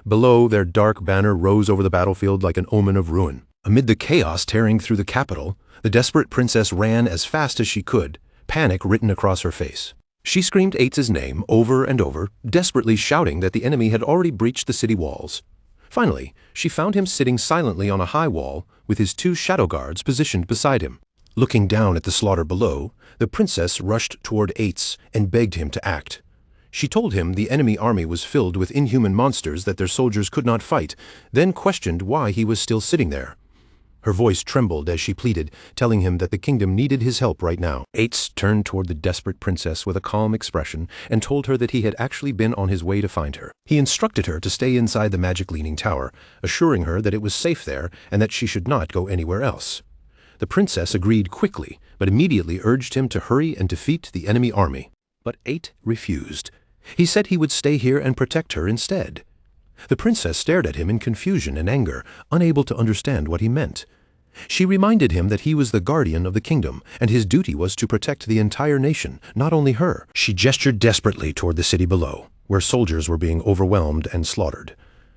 Below, their dark banner rose over the battlefield like an omen of ruin. Amid the chaos tearing through the capital, the desperate princess ran as fast as she could, panic written across her face. She screamed Eitz's name over and over, desperately shouting that the enemy had already breached the city walls. Finally, she found him sitting silently on a high wall with his 2 shadow guards positioned beside him. Looking down at the slaughter below, the princess rushed toward Eitz and begged him to act. She told him the enemy army was filled with inhuman monsters that their soldiers could not fight, then questioned why he was still sitting there. Her voice trembled as she pleaded, telling him that the kingdom needed his help right now. Eitz turned toward the desperate princess with a calm expression and told her that he had actually been on his way to find her. He instructed her to stay inside the magic leaning tower, assuring her that it was safe there and that she should not go anywhere else. The princess agreed quickly, but immediately urged him to hurry and defeat the enemy army. But Eitz refused. He said he would stay here and protect her instead. The princess stared at him in confusion and anger, unable to understand what he meant. She reminded him that he was the guardian of the kingdom, and his duty was to protect the entire nation, not only her. She gestured desperately toward the city below, where soldiers were being overwhelmed and slaughtered.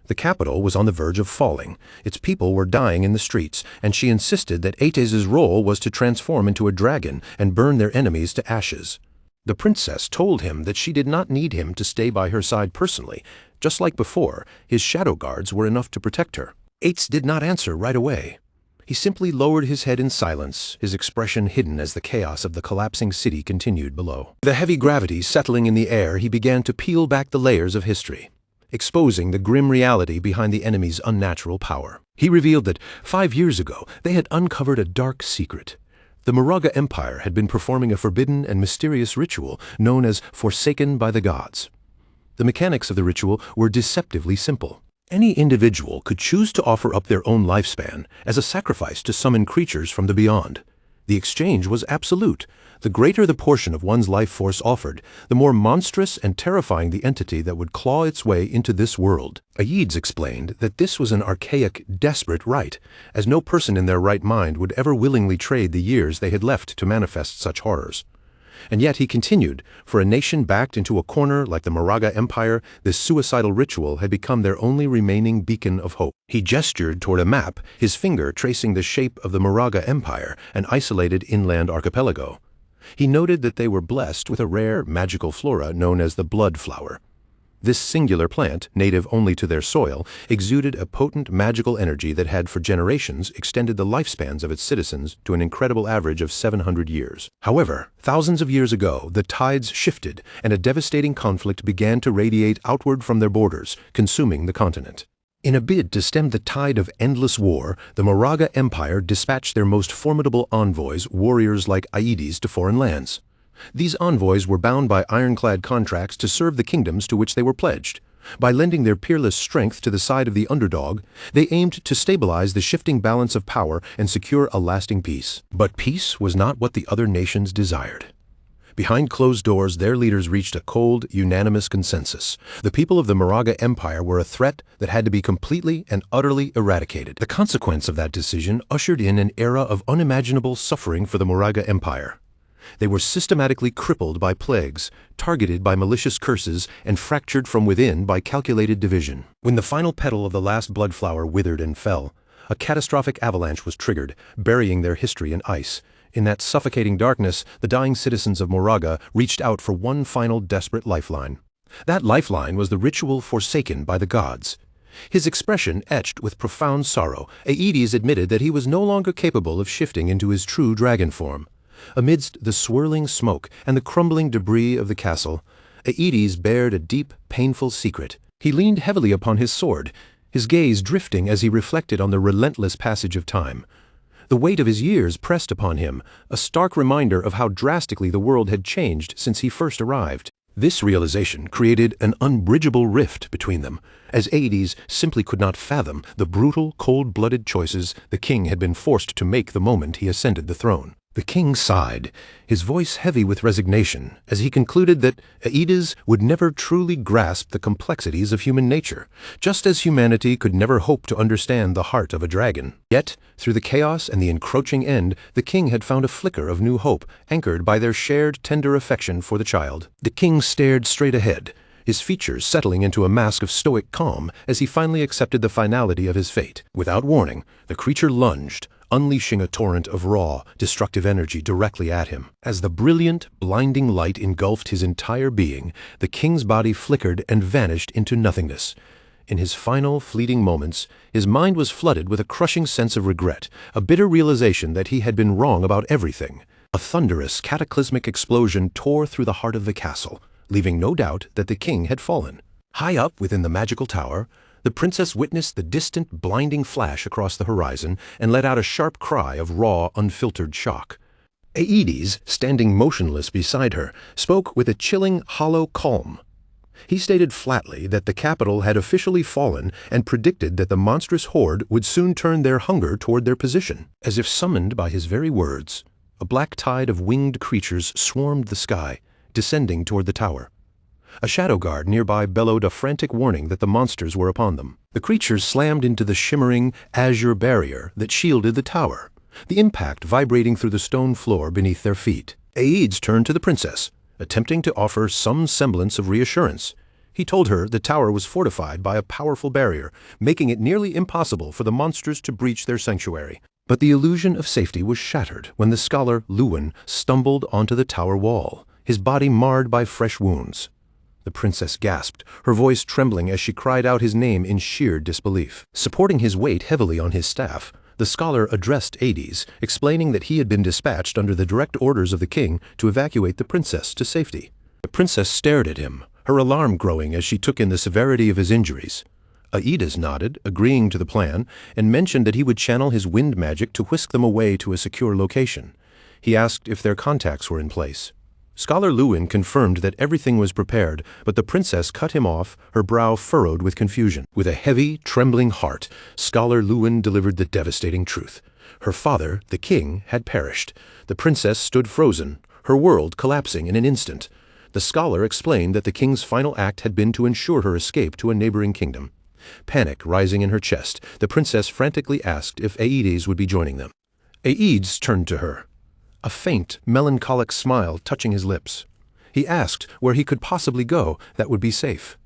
The capital was on the verge of falling, its people were dying in the streets, and she insisted that Eitez's role was to transform into a dragon and burn their enemies to ashes. The princess told him that she did not need him to stay by her side personally. Just like before, his shadow guards were enough to protect her. Eitz did not answer right away. He simply lowered his head in silence, his expression hidden as the chaos of the collapsing city continued below. With a heavy gravity settling in the air, he began to peel back the layers of history, exposing the grim reality behind the enemy's unnatural power. He revealed that 5 years ago, they had uncovered a dark secret. The Moraga Empire had been performing a forbidden and mysterious ritual known as Forsaken by the Gods. The mechanics of the ritual were deceptively simple. Any individual could choose to offer up their own lifespan as a sacrifice to summon creatures from the beyond. The exchange was absolute. The greater the portion of one's life force offered, the more monstrous and terrifying the entity that would claw its way into this world. Eitz's explained that this was an archaic, desperate rite, as no person in their right mind would ever willingly trade the years they had left to manifest such horrors. And yet he continued, for a nation backed into a corner like the Moraga Empire, this suicidal ritual had become their only remaining beacon of hope. He gestured toward a map, his finger tracing the shape of the Moraga Empire, an isolated inland archipelago. He noted that they were blessed with a rare, magical flora known as the blood flower. This singular plant, native only to their soil, exuded a potent magical energy that had for generations extended the lifespans of its citizens to an incredible average of 700 years. However, thousands of years ago, the tides shifted and a devastating conflict began to radiate outward from their borders, consuming the continent. In a bid to stem the tide of endless war, the Moraga Empire dispatched their most formidable envoys, warriors like Eitz's, to foreign lands. These envoys were bound by ironclad contracts to serve the kingdoms to which they were pledged. By lending their peerless strength to the side of the underdog, they aimed to stabilize the shifting balance of power and secure a lasting peace. But peace was not what the other nations desired. Behind closed doors, their leaders reached a cold, unanimous consensus. The people of the Moraga Empire were a threat that had to be completely and utterly eradicated. The consequence of that decision ushered in an era of unimaginable suffering for the Moraga Empire. They were systematically crippled by plagues, targeted by malicious curses, and fractured from within by calculated division. When the final petal of the last blood flower withered and fell, a catastrophic avalanche was triggered, burying their history in ice. In that suffocating darkness, the dying citizens of Moraga reached out for one final desperate lifeline. That lifeline was the ritual forsaken by the gods. His expression etched with profound sorrow, Eitz's admitted that he was no longer capable of shifting into his true dragon form. Amidst the swirling smoke and the crumbling debris of the castle, Eitz's bared a deep, painful secret. He leaned heavily upon his sword, his gaze drifting as he reflected on the relentless passage of time. The weight of his years pressed upon him, a stark reminder of how drastically the world had changed since he first arrived. This realization created an unbridgeable rift between them, as Aedes simply could not fathom the brutal, cold-blooded choices the king had been forced to make the moment he ascended the throne. The king sighed, his voice heavy with resignation, as he concluded that Aedes would never truly grasp the complexities of human nature, just as humanity could never hope to understand the heart of a dragon. Yet, through the chaos and the encroaching end, the king had found a flicker of new hope, anchored by their shared tender affection for the child. The king stared straight ahead, his features settling into a mask of stoic calm as he finally accepted the finality of his fate. Without warning, the creature lunged, unleashing a torrent of raw, destructive energy directly at him. As the brilliant, blinding light engulfed his entire being, the king's body flickered and vanished into nothingness. In his final, fleeting moments, his mind was flooded with a crushing sense of regret, a bitter realization that he had been wrong about everything. A thunderous, cataclysmic explosion tore through the heart of the castle, leaving no doubt that the king had fallen. High up within the magical tower, the princess witnessed the distant, blinding flash across the horizon and let out a sharp cry of raw, unfiltered shock. Aedes, standing motionless beside her, spoke with a chilling, hollow calm. He stated flatly that the capital had officially fallen and predicted that the monstrous horde would soon turn their hunger toward their position. As if summoned by his very words, a black tide of winged creatures swarmed the sky, descending toward the tower. A shadow guard nearby bellowed a frantic warning that the monsters were upon them. The creatures slammed into the shimmering, azure barrier that shielded the tower, the impact vibrating through the stone floor beneath their feet. Aedes turned to the princess, attempting to offer some semblance of reassurance. He told her the tower was fortified by a powerful barrier, making it nearly impossible for the monsters to breach their sanctuary. But the illusion of safety was shattered when the scholar Lewin stumbled onto the tower wall, his body marred by fresh wounds. The princess gasped, her voice trembling as she cried out his name in sheer disbelief. Supporting his weight heavily on his staff, the scholar addressed Aedes, explaining that he had been dispatched under the direct orders of the king to evacuate the princess to safety. The princess stared at him, her alarm growing as she took in the severity of his injuries. Aedes nodded, agreeing to the plan, and mentioned that he would channel his wind magic to whisk them away to a secure location. He asked if their contacts were in place. Scholar Lewin confirmed that everything was prepared, but the princess cut him off, her brow furrowed with confusion. With a heavy, trembling heart, Scholar Lewin delivered the devastating truth. Her father, the king, had perished. The princess stood frozen, her world collapsing in an instant. The scholar explained that the king's final act had been to ensure her escape to a neighboring kingdom. Panic rising in her chest, the princess frantically asked if Aedes would be joining them. Aedes turned to her, a faint, melancholic smile touching his lips. He asked where he could possibly go that would be safe.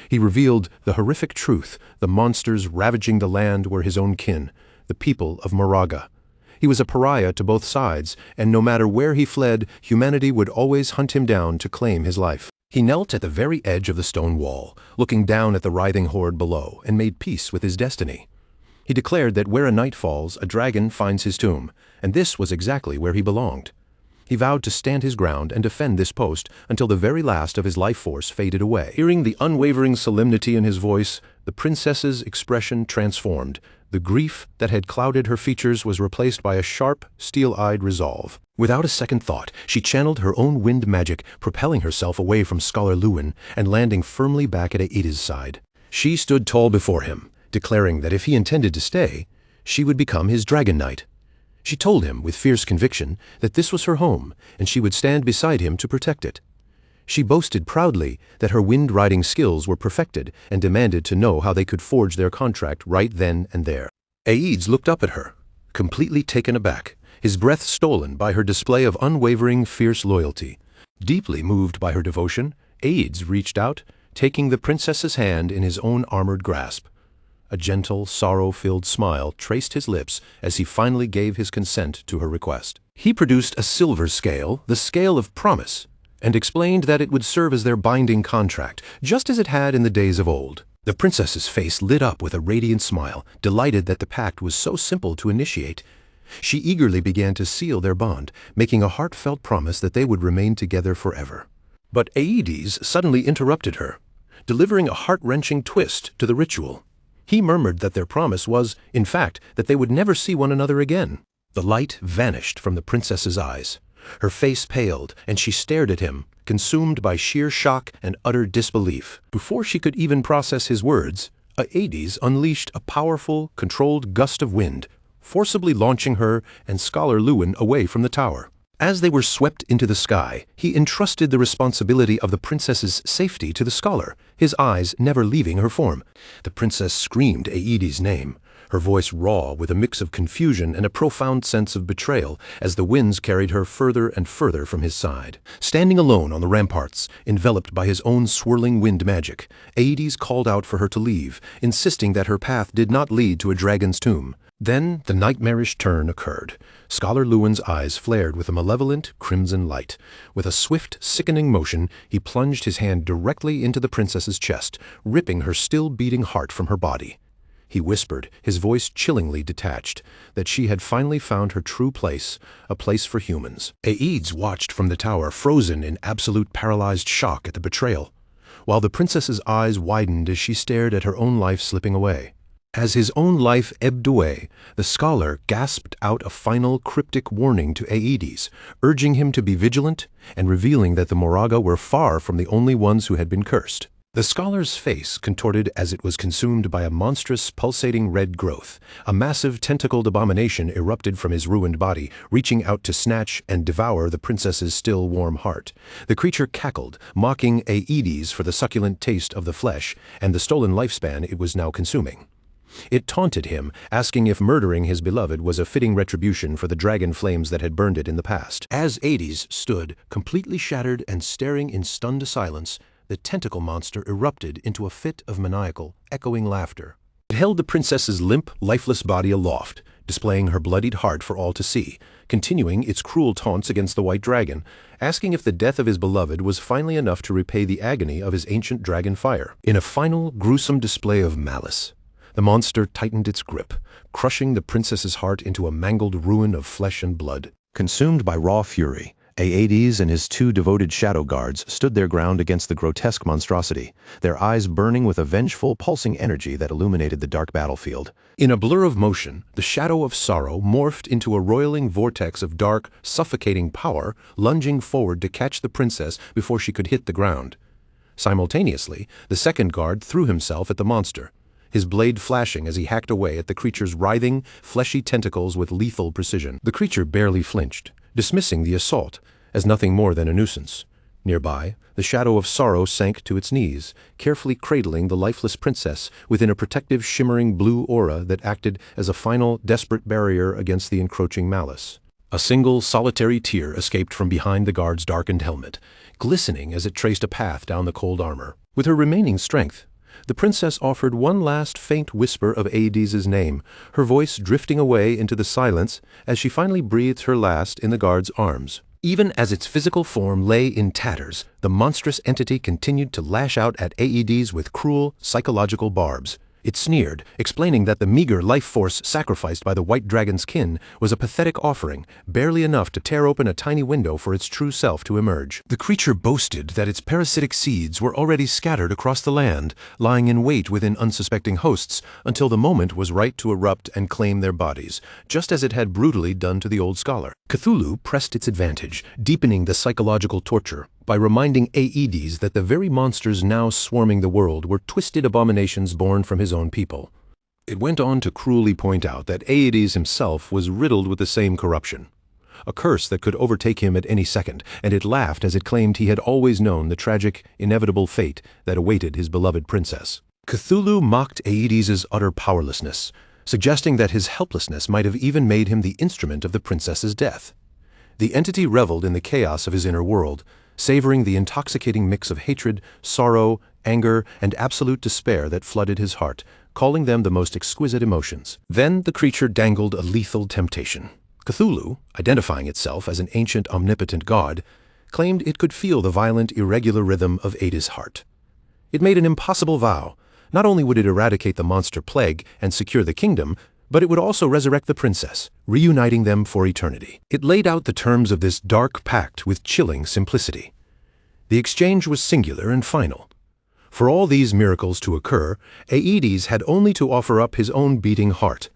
He revealed the horrific truth: the monsters ravaging the land were his own kin, the people of Moraga. He was a pariah to both sides, and no matter where he fled, humanity would always hunt him down to claim his life. He knelt at the very edge of the stone wall, looking down at the writhing horde below, and made peace with his destiny. He declared that where a knight falls, a dragon finds his tomb, and this was exactly where he belonged. He vowed to stand his ground and defend this post until the very last of his life force faded away. Hearing the unwavering solemnity in his voice, the princess's expression transformed. The grief that had clouded her features was replaced by a sharp, steel-eyed resolve. Without a second thought, she channeled her own wind magic, propelling herself away from Scholar Lewin and landing firmly back at Aedes' side. She stood tall before him, declaring that if he intended to stay, she would become his dragon knight. She told him with fierce conviction that this was her home, and she would stand beside him to protect it. She boasted proudly that her wind-riding skills were perfected and demanded to know how they could forge their contract right then and there. Aedes looked up at her, completely taken aback, his breath stolen by her display of unwavering, fierce loyalty. Deeply moved by her devotion, Aedes reached out, taking the princess's hand in his own armored grasp. A gentle, sorrow-filled smile traced his lips as he finally gave his consent to her request. He produced a silver scale, the scale of promise, and explained that it would serve as their binding contract, just as it had in the days of old. The princess's face lit up with a radiant smile, delighted that the pact was so simple to initiate. She eagerly began to seal their bond, making a heartfelt promise that they would remain together forever. But Aedes suddenly interrupted her, delivering a heart-wrenching twist to the ritual. He murmured that their promise was, in fact, that they would never see one another again. The light vanished from the princess's eyes. Her face paled, and she stared at him, consumed by sheer shock and utter disbelief. Before she could even process his words, Aedes unleashed a powerful, controlled gust of wind, forcibly launching her and Scholar Lewin away from the tower. As they were swept into the sky, he entrusted the responsibility of the princess's safety to the scholar, his eyes never leaving her form. The princess screamed Aedes' name, her voice raw with a mix of confusion and a profound sense of betrayal as the winds carried her further and further from his side. Standing alone on the ramparts, enveloped by his own swirling wind magic, Aedes called out for her to leave, insisting that her path did not lead to a dragon's tomb. Then the nightmarish turn occurred. Scholar Lewin's eyes flared with a malevolent crimson light. With a swift, sickening motion, he plunged his hand directly into the princess's chest, ripping her still beating heart from her body. He whispered, his voice chillingly detached, that she had finally found her true place, a place for humans. Aedes watched from the tower, frozen in absolute paralyzed shock at the betrayal, while the princess's eyes widened as she stared at her own life slipping away. As his own life ebbed away, the scholar gasped out a final cryptic warning to Aedes, urging him to be vigilant and revealing that the Moraga were far from the only ones who had been cursed. The scholar's face contorted as it was consumed by a monstrous, pulsating red growth. A massive, tentacled abomination erupted from his ruined body, reaching out to snatch and devour the princess's still warm heart. The creature cackled, mocking Aedes for the succulent taste of the flesh and the stolen lifespan it was now consuming. It taunted him, asking if murdering his beloved was a fitting retribution for the dragon flames that had burned it in the past. As Aedes stood, completely shattered and staring in stunned silence, the tentacle monster erupted into a fit of maniacal, echoing laughter. It held the princess's limp, lifeless body aloft, displaying her bloodied heart for all to see, continuing its cruel taunts against the white dragon, asking if the death of his beloved was finally enough to repay the agony of his ancient dragon fire. In a final, gruesome display of malice, the monster tightened its grip, crushing the princess's heart into a mangled ruin of flesh and blood. Consumed by raw fury, Aedes and his two devoted shadow guards stood their ground against the grotesque monstrosity, their eyes burning with a vengeful, pulsing energy that illuminated the dark battlefield. In a blur of motion, the shadow of sorrow morphed into a roiling vortex of dark, suffocating power, lunging forward to catch the princess before she could hit the ground. Simultaneously, the second guard threw himself at the monster, his blade flashing as he hacked away at the creature's writhing, fleshy tentacles with lethal precision. The creature barely flinched, dismissing the assault as nothing more than a nuisance. Nearby, the shadow of sorrow sank to its knees, carefully cradling the lifeless princess within a protective, shimmering blue aura that acted as a final, desperate barrier against the encroaching malice. A single, solitary tear escaped from behind the guard's darkened helmet, glistening as it traced a path down the cold armor. With her remaining strength, the princess offered one last faint whisper of Aedes' name, her voice drifting away into the silence as she finally breathed her last in the guard's arms. Even as its physical form lay in tatters, the monstrous entity continued to lash out at Aedes with cruel, psychological barbs. It sneered, explaining that the meager life force sacrificed by the white dragon's kin was a pathetic offering, barely enough to tear open a tiny window for its true self to emerge. The creature boasted that its parasitic seeds were already scattered across the land, lying in wait within unsuspecting hosts until the moment was right to erupt and claim their bodies, just as it had brutally done to the old scholar. Cthulhu pressed its advantage, deepening the psychological torture by reminding Aedes that the very monsters now swarming the world were twisted abominations born from his own people. It went on to cruelly point out that Aedes himself was riddled with the same corruption, a curse that could overtake him at any second, and it laughed as it claimed he had always known the tragic, inevitable fate that awaited his beloved princess. Cthulhu mocked Aedes' utter powerlessness, suggesting that his helplessness might have even made him the instrument of the princess's death. The entity reveled in the chaos of his inner world, savoring the intoxicating mix of hatred, sorrow, anger, and absolute despair that flooded his heart, calling them the most exquisite emotions. Then the creature dangled a lethal temptation. Cthulhu, identifying itself as an ancient omnipotent god, claimed it could feel the violent, irregular rhythm of Aedes' heart. It made an impossible vow. Not only would it eradicate the monster plague and secure the kingdom, but it would also resurrect the princess, reuniting them for eternity. It laid out the terms of this dark pact with chilling simplicity. The exchange was singular and final. For all these miracles to occur, Aedes had only to offer up his own beating heart.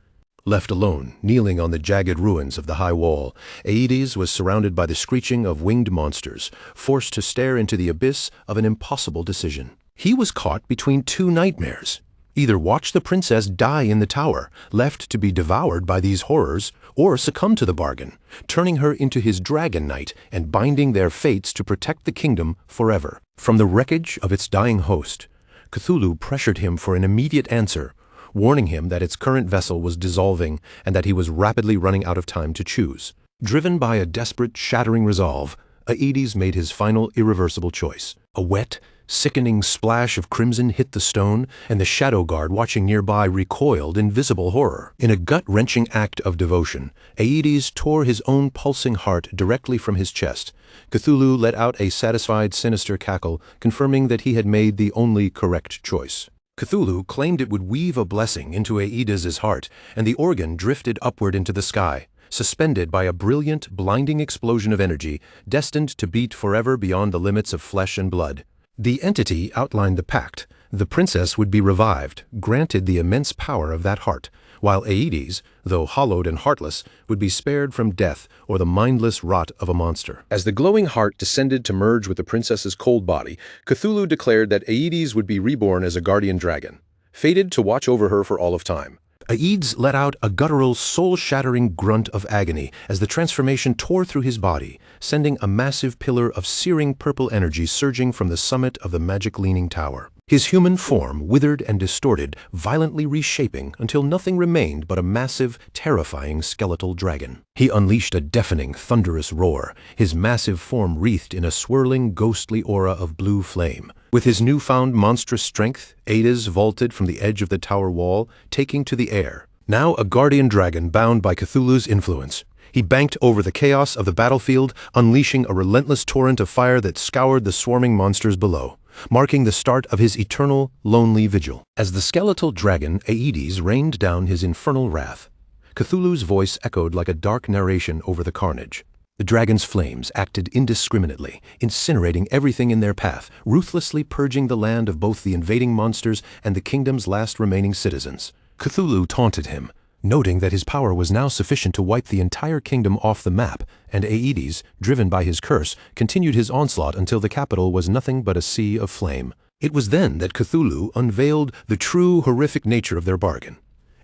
Left alone, kneeling on the jagged ruins of the high wall, Aedes was surrounded by the screeching of winged monsters, forced to stare into the abyss of an impossible decision. He was caught between two nightmares. Either watch the princess die in the tower, left to be devoured by these horrors, or succumb to the bargain, turning her into his dragon knight and binding their fates to protect the kingdom forever. From the wreckage of its dying host, Cthulhu pressured him for an immediate answer, warning him that its current vessel was dissolving and that he was rapidly running out of time to choose. Driven by a desperate, shattering resolve, Aedes made his final irreversible choice. A wet, sickening splash of crimson hit the stone, and the shadow guard watching nearby recoiled in visible horror. In a gut-wrenching act of devotion, Aedes tore his own pulsing heart directly from his chest. Cthulhu let out a satisfied, sinister cackle, confirming that he had made the only correct choice. Cthulhu claimed it would weave a blessing into Aedes's heart, and the organ drifted upward into the sky, suspended by a brilliant, blinding explosion of energy, destined to beat forever beyond the limits of flesh and blood. The entity outlined the pact. The princess would be revived, granted the immense power of that heart, while Aedes, though hollowed and heartless, would be spared from death or the mindless rot of a monster. As the glowing heart descended to merge with the princess's cold body, Cthulhu declared that Aedes would be reborn as a guardian dragon, fated to watch over her for all of time. Aedes let out a guttural, soul-shattering grunt of agony as the transformation tore through his body, sending a massive pillar of searing purple energy surging from the summit of the magic-leaning tower. His human form withered and distorted, violently reshaping until nothing remained but a massive, terrifying skeletal dragon. He unleashed a deafening, thunderous roar, his massive form wreathed in a swirling, ghostly aura of blue flame. With his newfound monstrous strength, Aedes vaulted from the edge of the tower wall, taking to the air. Now a guardian dragon bound by Cthulhu's influence, he banked over the chaos of the battlefield, unleashing a relentless torrent of fire that scoured the swarming monsters below, marking the start of his eternal, lonely vigil. As the skeletal dragon Aedes rained down his infernal wrath, Cthulhu's voice echoed like a dark narration over the carnage. The dragon's flames acted indiscriminately, incinerating everything in their path, ruthlessly purging the land of both the invading monsters and the kingdom's last remaining citizens. Cthulhu taunted him, noting that his power was now sufficient to wipe the entire kingdom off the map, and Aedes, driven by his curse, continued his onslaught until the capital was nothing but a sea of flame. It was then that Cthulhu unveiled the true horrific nature of their bargain.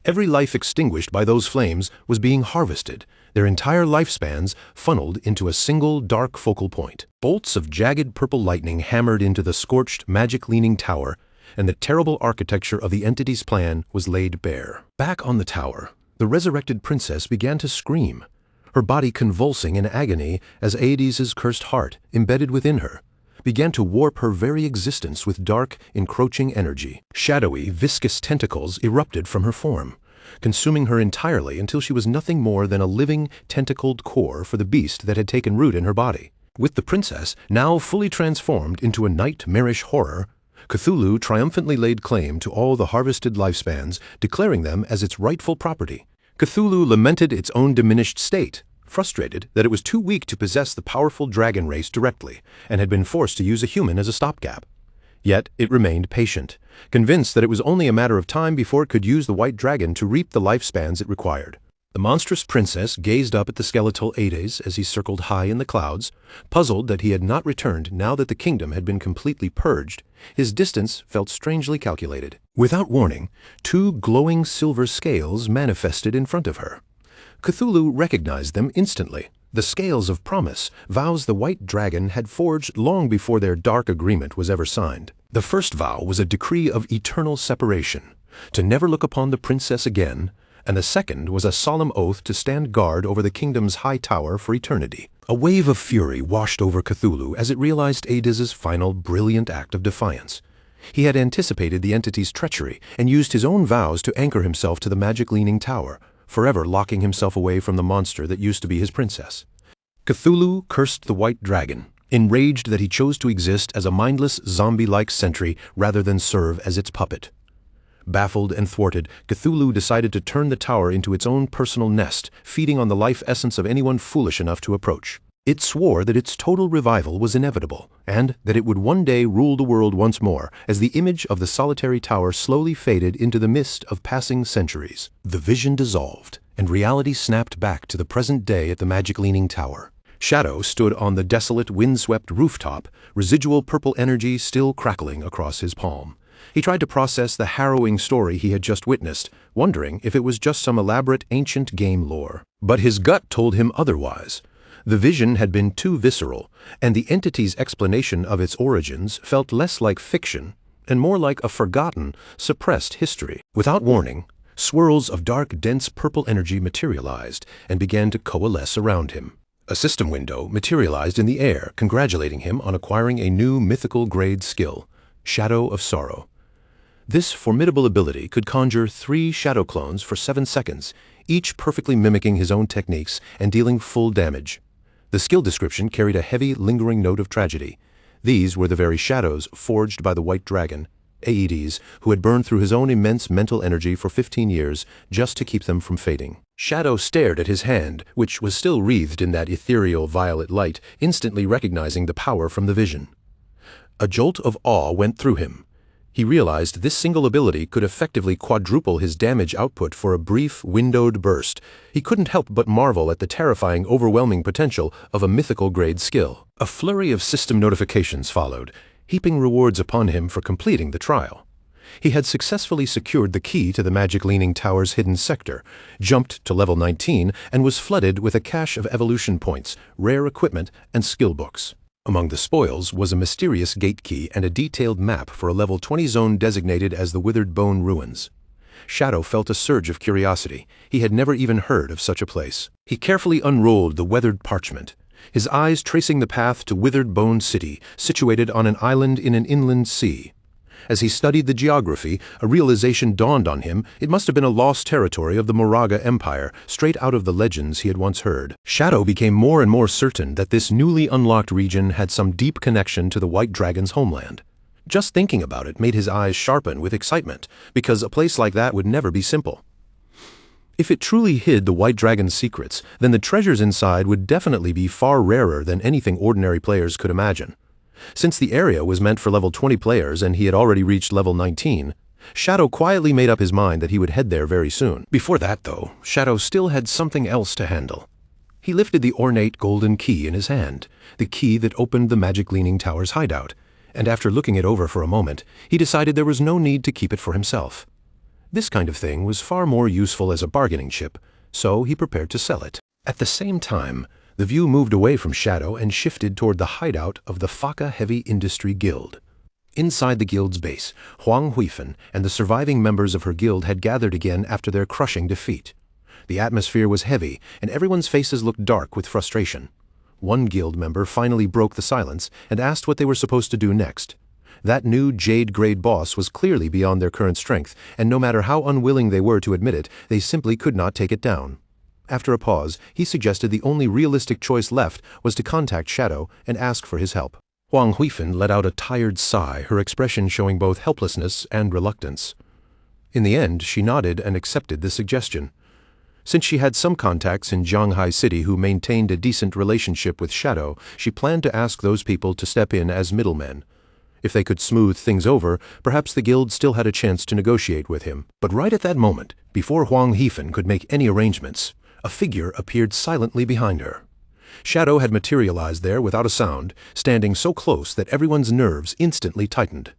Every life extinguished by those flames was being harvested, their entire lifespans funneled into a single dark focal point. Bolts of jagged purple lightning hammered into the scorched, magic-leaning tower, and the terrible architecture of the entity's plan was laid bare. Back on the tower, the resurrected princess began to scream, her body convulsing in agony as Aedes's cursed heart, embedded within her, began to warp her very existence with dark, encroaching energy. Shadowy, viscous tentacles erupted from her form, consuming her entirely until she was nothing more than a living, tentacled core for the beast that had taken root in her body. With the princess now fully transformed into a nightmarish horror, Cthulhu triumphantly laid claim to all the harvested lifespans, declaring them as its rightful property. Cthulhu lamented its own diminished state, frustrated that it was too weak to possess the powerful dragon race directly, and had been forced to use a human as a stopgap. Yet it remained patient, convinced that it was only a matter of time before it could use the white dragon to reap the lifespans it required. The monstrous princess gazed up at the skeletal Aedes as he circled high in the clouds, puzzled that he had not returned now that the kingdom had been completely purged. His distance felt strangely calculated. Without warning, two glowing silver scales manifested in front of her. Cthulhu recognized them instantly. The scales of promise, vows the white dragon had forged long before their dark agreement was ever signed. The first vow was a decree of eternal separation, to never look upon the princess again, and the second was a solemn oath to stand guard over the kingdom's high tower for eternity. A wave of fury washed over Cthulhu as it realized Aedes's final brilliant act of defiance. He had anticipated the entity's treachery and used his own vows to anchor himself to the magic-leaning tower, forever locking himself away from the monster that used to be his princess. Cthulhu cursed the white dragon, enraged that he chose to exist as a mindless, zombie-like sentry rather than serve as its puppet. Baffled and thwarted, Cthulhu decided to turn the tower into its own personal nest, feeding on the life essence of anyone foolish enough to approach. It swore that its total revival was inevitable, and that it would one day rule the world once more, as the image of the solitary tower slowly faded into the mist of passing centuries. The vision dissolved, and reality snapped back to the present day at the magic leaning tower. Shadow stood on the desolate, windswept rooftop, residual purple energy still crackling across his palm. He tried to process the harrowing story he had just witnessed, wondering if it was just some elaborate ancient game lore. But his gut told him otherwise. The vision had been too visceral, and the entity's explanation of its origins felt less like fiction and more like a forgotten, suppressed history. Without warning, swirls of dark, dense purple energy materialized and began to coalesce around him. A system window materialized in the air, congratulating him on acquiring a new mythical grade skill, Shadow of Sorrow. This formidable ability could conjure 3 shadow clones for 7 seconds, each perfectly mimicking his own techniques and dealing full damage. The skill description carried a heavy, lingering note of tragedy. These were the very shadows forged by the White Dragon, Aedes, who had burned through his own immense mental energy for 15 years just to keep them from fading. Shadow stared at his hand, which was still wreathed in that ethereal violet light, instantly recognizing the power from the vision. A jolt of awe went through him. He realized this single ability could effectively quadruple his damage output for a brief, windowed burst. He couldn't help but marvel at the terrifying, overwhelming potential of a mythical grade skill. A flurry of system notifications followed, heaping rewards upon him for completing the trial. He had successfully secured the key to the Magic Leaning Tower's hidden sector, jumped to level 19, and was flooded with a cache of evolution points, rare equipment, and skill books. Among the spoils was a mysterious gate key and a detailed map for a level 20 zone designated as the Withered Bone Ruins. Shadow felt a surge of curiosity. He had never even heard of such a place. He carefully unrolled the weathered parchment, his eyes tracing the path to Withered Bone City, situated on an island in an inland sea. As he studied the geography, a realization dawned on him. It must have been a lost territory of the Moraga Empire, straight out of the legends he had once heard. Shadow became more and more certain that this newly unlocked region had some deep connection to the White Dragon's homeland. Just thinking about it made his eyes sharpen with excitement, because a place like that would never be simple. If it truly hid the White Dragon's secrets, then the treasures inside would definitely be far rarer than anything ordinary players could imagine. Since the area was meant for level 20 players and he had already reached level 19, Shadow quietly made up his mind that he would head there very soon. Before that, though, Shadow still had something else to handle. He lifted the ornate golden key in his hand, the key that opened the Magic Leaning Tower's hideout, and after looking it over for a moment, he decided there was no need to keep it for himself. This kind of thing was far more useful as a bargaining chip, so he prepared to sell it. At the same time, the view moved away from Shadow and shifted toward the hideout of the Faka Heavy Industry Guild. Inside the guild's base, Huang Huifeng and the surviving members of her guild had gathered again after their crushing defeat. The atmosphere was heavy, and everyone's faces looked dark with frustration. One guild member finally broke the silence and asked what they were supposed to do next. That new Jade-grade boss was clearly beyond their current strength, and no matter how unwilling they were to admit it, they simply could not take it down. After a pause, he suggested the only realistic choice left was to contact Shadow and ask for his help. Huang Huifeng let out a tired sigh, her expression showing both helplessness and reluctance. In the end, she nodded and accepted the suggestion. Since she had some contacts in Jianghai City who maintained a decent relationship with Shadow, she planned to ask those people to step in as middlemen. If they could smooth things over, perhaps the guild still had a chance to negotiate with him. But right at that moment, before Huang Huifeng could make any arrangements, a figure appeared silently behind her. Shadow had materialized there without a sound, standing so close that everyone's nerves instantly tightened.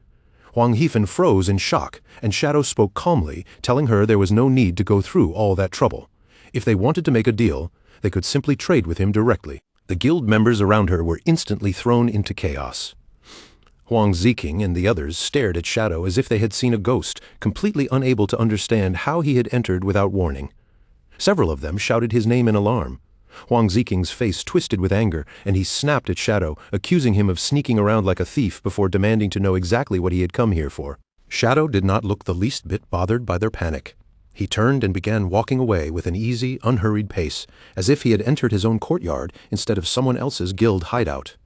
Huang Huifeng froze in shock, and Shadow spoke calmly, telling her there was no need to go through all that trouble. If they wanted to make a deal, they could simply trade with him directly. The guild members around her were instantly thrown into chaos. Huang Ziqing and the others stared at Shadow as if they had seen a ghost, completely unable to understand how he had entered without warning. Several of them shouted his name in alarm. Huang Ziqing's face twisted with anger, and he snapped at Shadow, accusing him of sneaking around like a thief before demanding to know exactly what he had come here for. Shadow did not look the least bit bothered by their panic. He turned and began walking away with an easy, unhurried pace, as if he had entered his own courtyard instead of someone else's guild hideout.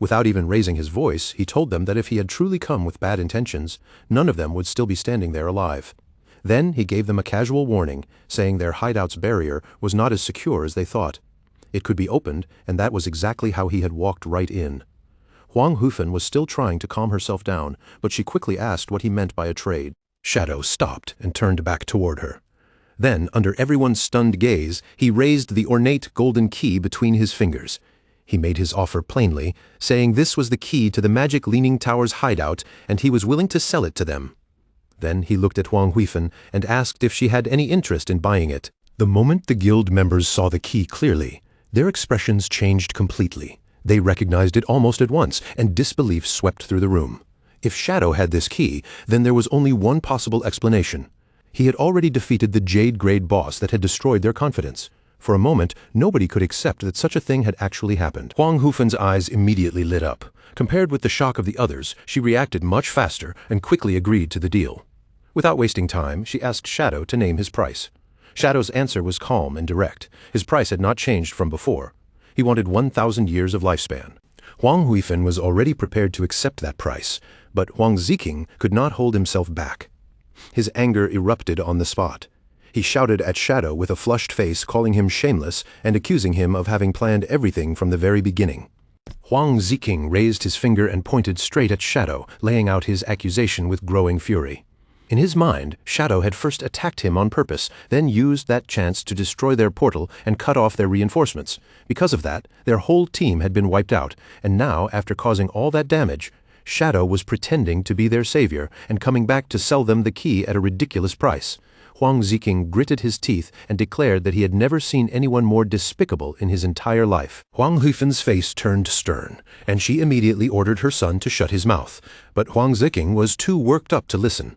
Without even raising his voice, he told them that if he had truly come with bad intentions, none of them would still be standing there alive. Then he gave them a casual warning, saying their hideout's barrier was not as secure as they thought. It could be opened, and that was exactly how he had walked right in. Huang Hufen was still trying to calm herself down, but she quickly asked what he meant by a trade. Shadow stopped and turned back toward her. Then, under everyone's stunned gaze, he raised the ornate golden key between his fingers. He made his offer plainly, saying this was the key to the Magic Leaning Tower's hideout, and he was willing to sell it to them. Then he looked at Huang Huifen and asked if she had any interest in buying it. The moment the guild members saw the key clearly, their expressions changed completely. They recognized it almost at once, and disbelief swept through the room. If Shadow had this key, then there was only one possible explanation. He had already defeated the Jade Grade boss that had destroyed their confidence. For a moment, nobody could accept that such a thing had actually happened. Huang Hufen's eyes immediately lit up. Compared with the shock of the others, she reacted much faster and quickly agreed to the deal. Without wasting time, she asked Shadow to name his price. Shadow's answer was calm and direct. His price had not changed from before. He wanted 1,000 years of lifespan. Huang Huifen was already prepared to accept that price, but Huang Ziking could not hold himself back. His anger erupted on the spot. He shouted at Shadow with a flushed face, calling him shameless and accusing him of having planned everything from the very beginning. Huang Ziking raised his finger and pointed straight at Shadow, laying out his accusation with growing fury. In his mind, Shadow had first attacked him on purpose, then used that chance to destroy their portal and cut off their reinforcements. Because of that, their whole team had been wiped out, and now, after causing all that damage, Shadow was pretending to be their savior and coming back to sell them the key at a ridiculous price. Huang Ziking gritted his teeth and declared that he had never seen anyone more despicable in his entire life. Huang Hufen's face turned stern, and she immediately ordered her son to shut his mouth, but Huang Ziking was too worked up to listen.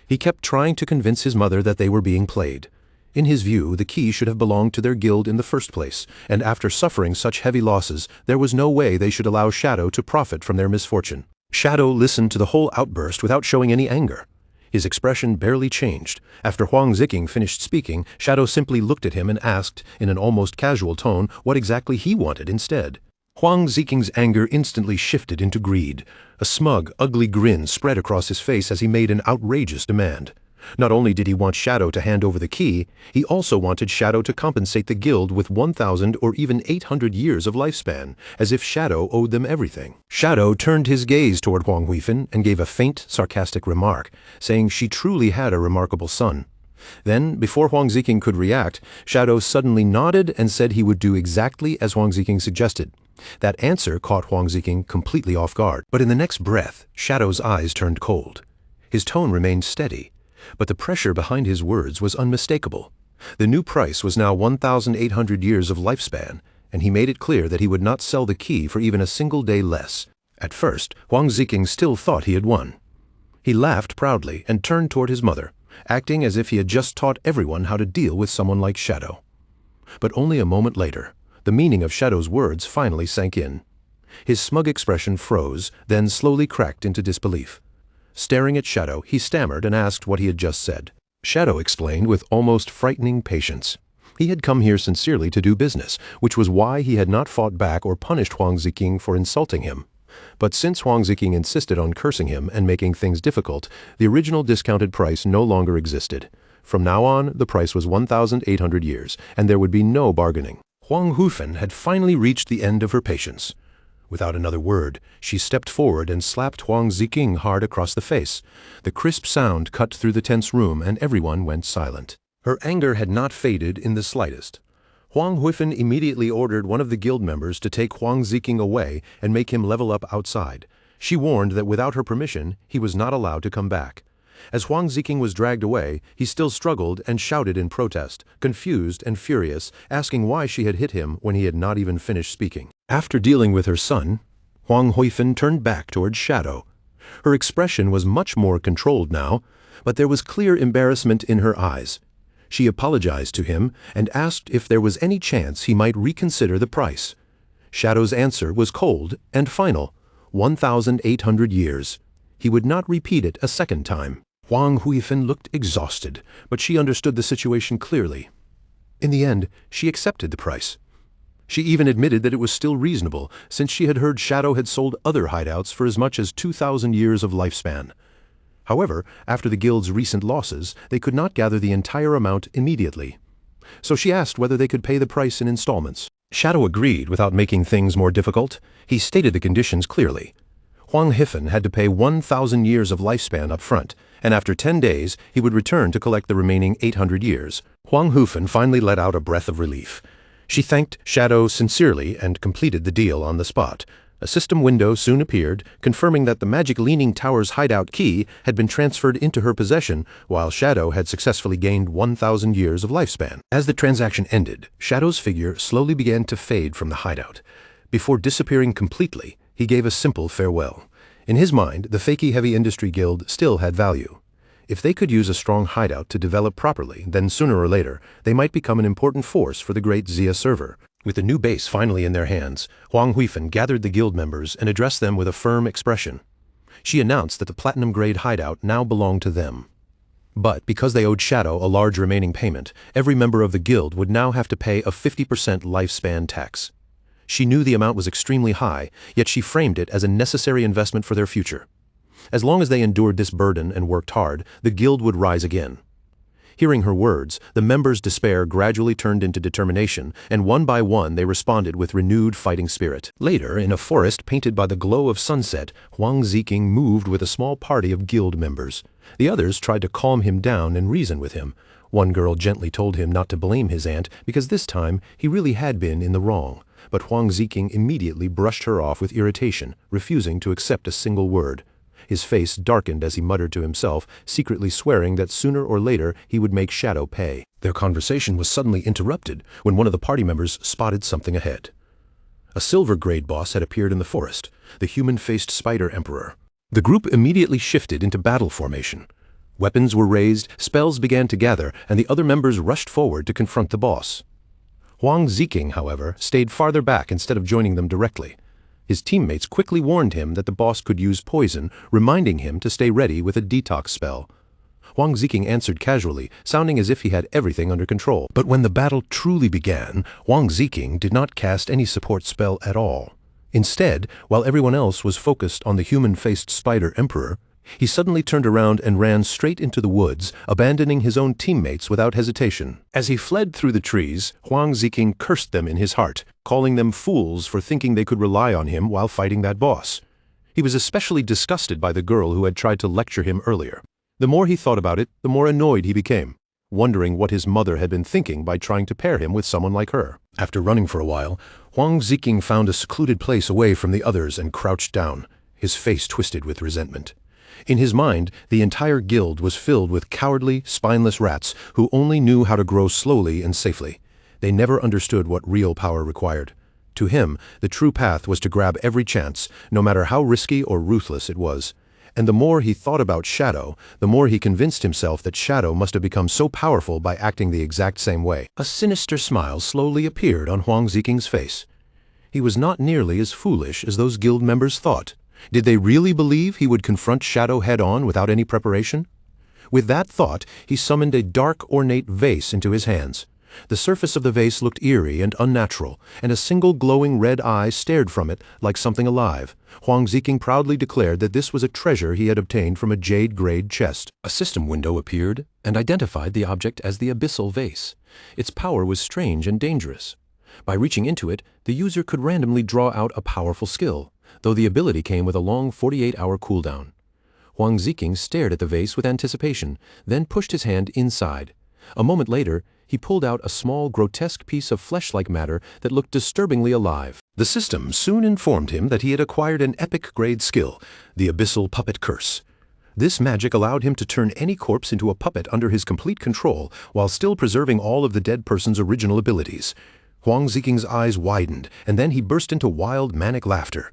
He kept trying to convince his mother that they were being played. In his view, the key should have belonged to their guild in the first place, and after suffering such heavy losses, there was no way they should allow Shadow to profit from their misfortune. Shadow listened to the whole outburst without showing any anger. His expression barely changed. After Huang Ziking finished speaking, Shadow simply looked at him and asked, in an almost casual tone, what exactly he wanted instead. Huang Ziking's anger instantly shifted into greed. A smug, ugly grin spread across his face as he made an outrageous demand. Not only did he want Shadow to hand over the key, he also wanted Shadow to compensate the guild with 1,000 or even 800 years of lifespan, as if Shadow owed them everything. Shadow turned his gaze toward Huang Huifen and gave a faint, sarcastic remark, saying she truly had a remarkable son. Then, before Huang Ziking could react, Shadow suddenly nodded and said he would do exactly as Huang Ziking suggested. That answer caught Huang Ziking completely off guard, but in the next breath, Shadow's eyes turned cold. His tone remained steady, but the pressure behind his words was unmistakable. The new price was now 1,800 years of lifespan, and he made it clear that he would not sell the key for even a single day less. At first, Huang Ziking still thought he had won. He laughed proudly and turned toward his mother, acting as if he had just taught everyone how to deal with someone like Shadow. But only a moment later, the meaning of Shadow's words finally sank in. His smug expression froze, then slowly cracked into disbelief. Staring at Shadow, he stammered and asked what he had just said. Shadow explained with almost frightening patience. He had come here sincerely to do business, which was why he had not fought back or punished Huang Ziking for insulting him. But since Huang Ziking insisted on cursing him and making things difficult, the original discounted price no longer existed. From now on, the price was 1,800 years, and there would be no bargaining. Huang Hufen had finally reached the end of her patience. Without another word, she stepped forward and slapped Huang Ziking hard across the face. The crisp sound cut through the tense room, and everyone went silent. Her anger had not faded in the slightest. Huang Huifen immediately ordered one of the guild members to take Huang Ziking away and make him level up outside. She warned that without her permission, he was not allowed to come back. As Huang Ziking was dragged away, he still struggled and shouted in protest, confused and furious, asking why she had hit him when he had not even finished speaking. After dealing with her son, Huang Huifen turned back towards Shadow. Her expression was much more controlled now, but there was clear embarrassment in her eyes. She apologized to him and asked if there was any chance he might reconsider the price. Shadow's answer was cold and final, 1,800 years. He would not repeat it a second time. Huang Huifen looked exhausted, but she understood the situation clearly. In the end, she accepted the price. She even admitted that it was still reasonable, since she had heard Shadow had sold other hideouts for as much as 2,000 years of lifespan. However, after the guild's recent losses, they could not gather the entire amount immediately. So she asked whether they could pay the price in installments. Shadow agreed without making things more difficult. He stated the conditions clearly. Huang Hifen had to pay 1,000 years of lifespan up front, and after 10 days, he would return to collect the remaining 800 years. Huang Hufen finally let out a breath of relief. She thanked Shadow sincerely and completed the deal on the spot. A system window soon appeared, confirming that the Magic Leaning Tower's hideout key had been transferred into her possession, while Shadow had successfully gained 1,000 years of lifespan. As the transaction ended, Shadow's figure slowly began to fade from the hideout. Before disappearing completely, he gave a simple farewell. In his mind, the Fakey Heavy Industry Guild still had value. If they could use a strong hideout to develop properly, then sooner or later, they might become an important force for the great Xia server. With the new base finally in their hands, Huang Huifen gathered the guild members and addressed them with a firm expression. She announced that the platinum-grade hideout now belonged to them. But because they owed Shadow a large remaining payment, every member of the guild would now have to pay a 50% lifespan tax. She knew the amount was extremely high, yet she framed it as a necessary investment for their future. As long as they endured this burden and worked hard, the guild would rise again. Hearing her words, the members' despair gradually turned into determination, and one by one they responded with renewed fighting spirit. Later, in a forest painted by the glow of sunset, Huang Ziking moved with a small party of guild members. The others tried to calm him down and reason with him. One girl gently told him not to blame his aunt, because this time he really had been in the wrong. But Huang Ziking immediately brushed her off with irritation, refusing to accept a single word. His face darkened as he muttered to himself, secretly swearing that sooner or later he would make Shadow pay. Their conversation was suddenly interrupted when one of the party members spotted something ahead. A silver-grade boss had appeared in the forest, the human-faced Spider Emperor. The group immediately shifted into battle formation. Weapons were raised, spells began to gather, and the other members rushed forward to confront the boss. Huang Ziking, however, stayed farther back instead of joining them directly. His teammates quickly warned him that the boss could use poison, reminding him to stay ready with a detox spell. Huang Ziking answered casually, sounding as if he had everything under control. But when the battle truly began, Huang Ziking did not cast any support spell at all. Instead, while everyone else was focused on the human-faced Spider Emperor, he suddenly turned around and ran straight into the woods, abandoning his own teammates without hesitation. As he fled through the trees, Huang Ziking cursed them in his heart, calling them fools for thinking they could rely on him while fighting that boss. He was especially disgusted by the girl who had tried to lecture him earlier. The more he thought about it, the more annoyed he became, wondering what his mother had been thinking by trying to pair him with someone like her. After running for a while, Huang Ziking found a secluded place away from the others and crouched down, his face twisted with resentment. In his mind, the entire guild was filled with cowardly, spineless rats who only knew how to grow slowly and safely. They never understood what real power required. To him, the true path was to grab every chance, no matter how risky or ruthless it was. And the more he thought about Shadow, the more he convinced himself that Shadow must have become so powerful by acting the exact same way. A sinister smile slowly appeared on Huang Ziking's face. He was not nearly as foolish as those guild members thought. Did they really believe he would confront Shadow head-on without any preparation? With that thought, he summoned a dark, ornate vase into his hands. The surface of the vase looked eerie and unnatural, and a single glowing red eye stared from it like something alive. Huang Ziking proudly declared that this was a treasure he had obtained from a jade-grade chest. A system window appeared and identified the object as the Abyssal Vase. Its power was strange and dangerous. By reaching into it, the user could randomly draw out a powerful skill, though the ability came with a long 48-hour cooldown. Huang Ziking stared at the vase with anticipation, then pushed his hand inside. A moment later, he pulled out a small, grotesque piece of flesh-like matter that looked disturbingly alive. The system soon informed him that he had acquired an epic-grade skill, the Abyssal Puppet Curse. This magic allowed him to turn any corpse into a puppet under his complete control, while still preserving all of the dead person's original abilities. Huang Ziking's eyes widened, and then he burst into wild, manic laughter.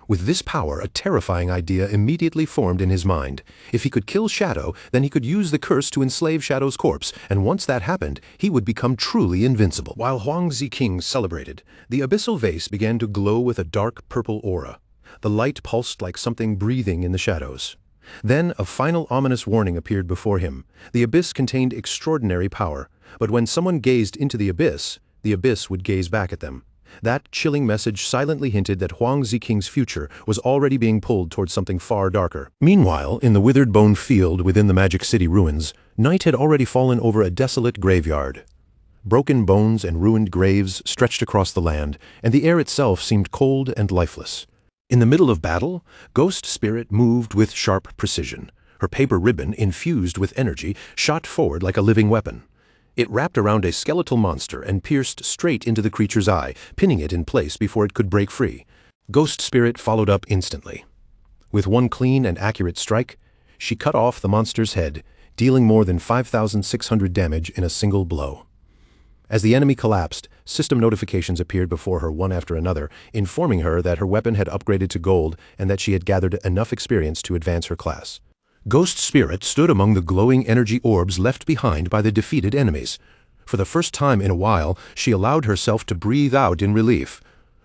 With this power, a terrifying idea immediately formed in his mind. If he could kill Shadow, then he could use the curse to enslave Shadow's corpse, and once that happened, he would become truly invincible. While Huang Ziking celebrated, the Abyssal Vase began to glow with a dark purple aura. The light pulsed like something breathing in the shadows. Then a final ominous warning appeared before him. The abyss contained extraordinary power, but when someone gazed into the abyss would gaze back at them. That chilling message silently hinted that Huang Ziking's future was already being pulled towards something far darker. Meanwhile, in the withered bone field within the Magic City ruins, night had already fallen over a desolate graveyard. Broken bones and ruined graves stretched across the land, and the air itself seemed cold and lifeless. In the middle of battle, Ghost Spirit moved with sharp precision. Her paper ribbon, infused with energy, shot forward like a living weapon. It wrapped around a skeletal monster and pierced straight into the creature's eye, pinning it in place before it could break free. Ghost Spirit followed up instantly. With one clean and accurate strike, she cut off the monster's head, dealing more than 5,600 damage in a single blow. As the enemy collapsed, system notifications appeared before her one after another, informing her that her weapon had upgraded to gold and that she had gathered enough experience to advance her class. Ghost Spirit stood among the glowing energy orbs left behind by the defeated enemies. For the first time in a while, she allowed herself to breathe out in relief.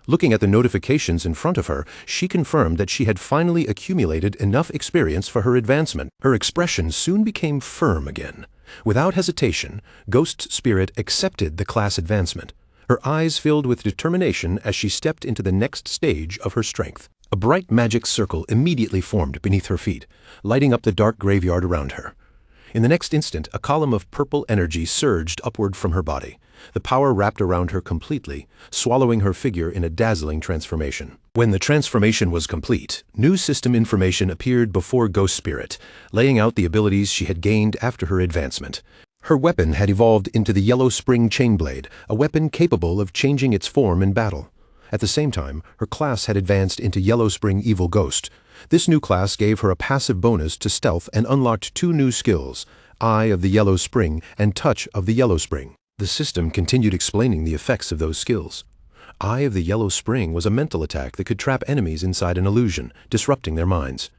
Looking at the notifications in front of her, she confirmed that she had finally accumulated enough experience for her advancement. Her expression soon became firm again. Without hesitation, Ghost Spirit accepted the class advancement. Her eyes filled with determination as she stepped into the next stage of her strength. A bright magic circle immediately formed beneath her feet, lighting up the dark graveyard around her. In the next instant, a column of purple energy surged upward from her body. The power wrapped around her completely, swallowing her figure in a dazzling transformation. When the transformation was complete, new system information appeared before Ghost Spirit, laying out the abilities she had gained after her advancement. Her weapon had evolved into the Yellow Spring Chainblade, a weapon capable of changing its form in battle. At the same time, her class had advanced into Yellow Spring Evil Ghost. This new class gave her a passive bonus to stealth and unlocked two new skills, Eye of the Yellow Spring and Touch of the Yellow Spring. The system continued explaining the effects of those skills. Eye of the Yellow Spring was a mental attack that could trap enemies inside an illusion, disrupting their minds.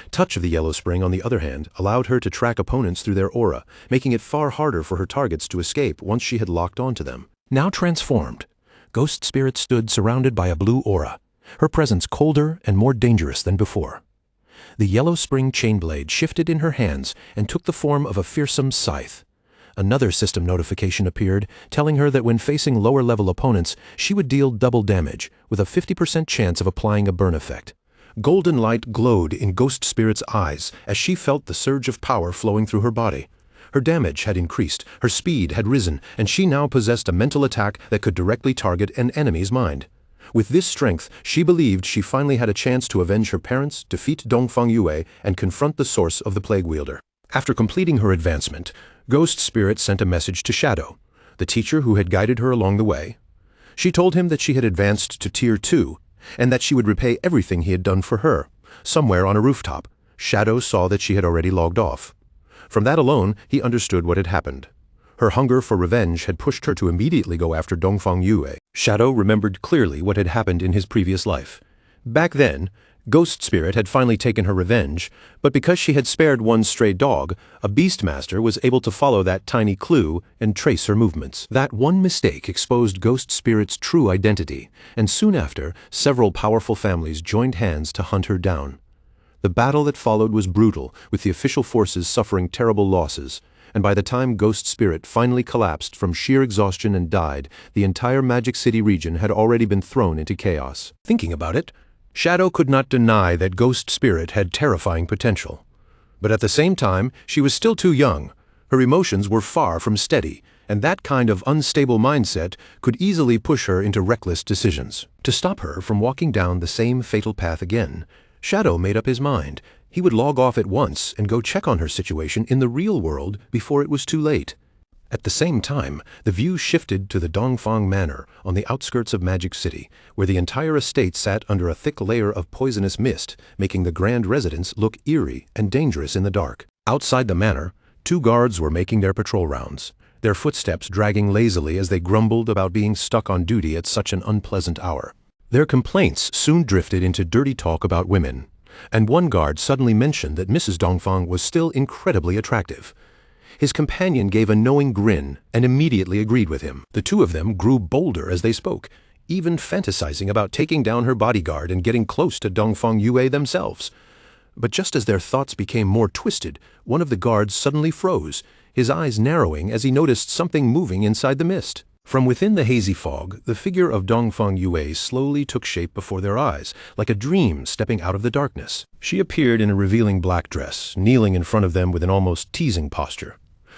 Touch of the Yellow Spring, on the other hand, allowed her to track opponents through their aura, making it far harder for her targets to escape once she had locked onto them. Now transformed, Ghost Spirit stood surrounded by a blue aura, her presence colder and more dangerous than before. The Yellow Spring Chainblade shifted in her hands and took the form of a fearsome scythe. Another system notification appeared, telling her that when facing lower-level opponents, she would deal double damage, with a 50% chance of applying a burn effect. Golden light glowed in Ghost Spirit's eyes as she felt the surge of power flowing through her body. Her damage had increased, her speed had risen, and she now possessed a mental attack that could directly target an enemy's mind. With this strength, she believed she finally had a chance to avenge her parents, defeat Dongfang Yue, and confront the source of the Plague Wielder. After completing her advancement, Ghost Spirit sent a message to Shadow, the teacher who had guided her along the way. She told him that she had advanced to Tier 2, and that she would repay everything he had done for her. Somewhere on a rooftop, Shadow saw that she had already logged off. From that alone, he understood what had happened. Her hunger for revenge had pushed her to immediately go after Dongfang Yue. Shadow remembered clearly what had happened in his previous life. Back then, Ghost Spirit had finally taken her revenge, but because she had spared one stray dog, a Beastmaster was able to follow that tiny clue and trace her movements. That one mistake exposed Ghost Spirit's true identity, and soon after, several powerful families joined hands to hunt her down. The battle that followed was brutal, with the official forces suffering terrible losses, and by the time Ghost Spirit finally collapsed from sheer exhaustion and died, the entire Magic City region had already been thrown into chaos. Thinking about it, Shadow could not deny that Ghost Spirit had terrifying potential. But at the same time, she was still too young. Her emotions were far from steady, and that kind of unstable mindset could easily push her into reckless decisions. To stop her from walking down the same fatal path again, Shadow made up his mind. He would log off at once and go check on her situation in the real world before it was too late. At the same time, the view shifted to the Dongfang Manor on the outskirts of Magic City, where the entire estate sat under a thick layer of poisonous mist, making the grand residence look eerie and dangerous in the dark. Outside the manor, two guards were making their patrol rounds, their footsteps dragging lazily as they grumbled about being stuck on duty at such an unpleasant hour. Their complaints soon drifted into dirty talk about women, and one guard suddenly mentioned that Mrs. Dongfang was still incredibly attractive. His companion gave a knowing grin and immediately agreed with him. The two of them grew bolder as they spoke, even fantasizing about taking down her bodyguard and getting close to Dongfang Yue themselves. But just as their thoughts became more twisted, one of the guards suddenly froze, his eyes narrowing as he noticed something moving inside the mist. From within the hazy fog, the figure of Dongfang Yue slowly took shape before their eyes, like a dream stepping out of the darkness. She appeared in a revealing black dress, kneeling in front of them with an almost teasing posture.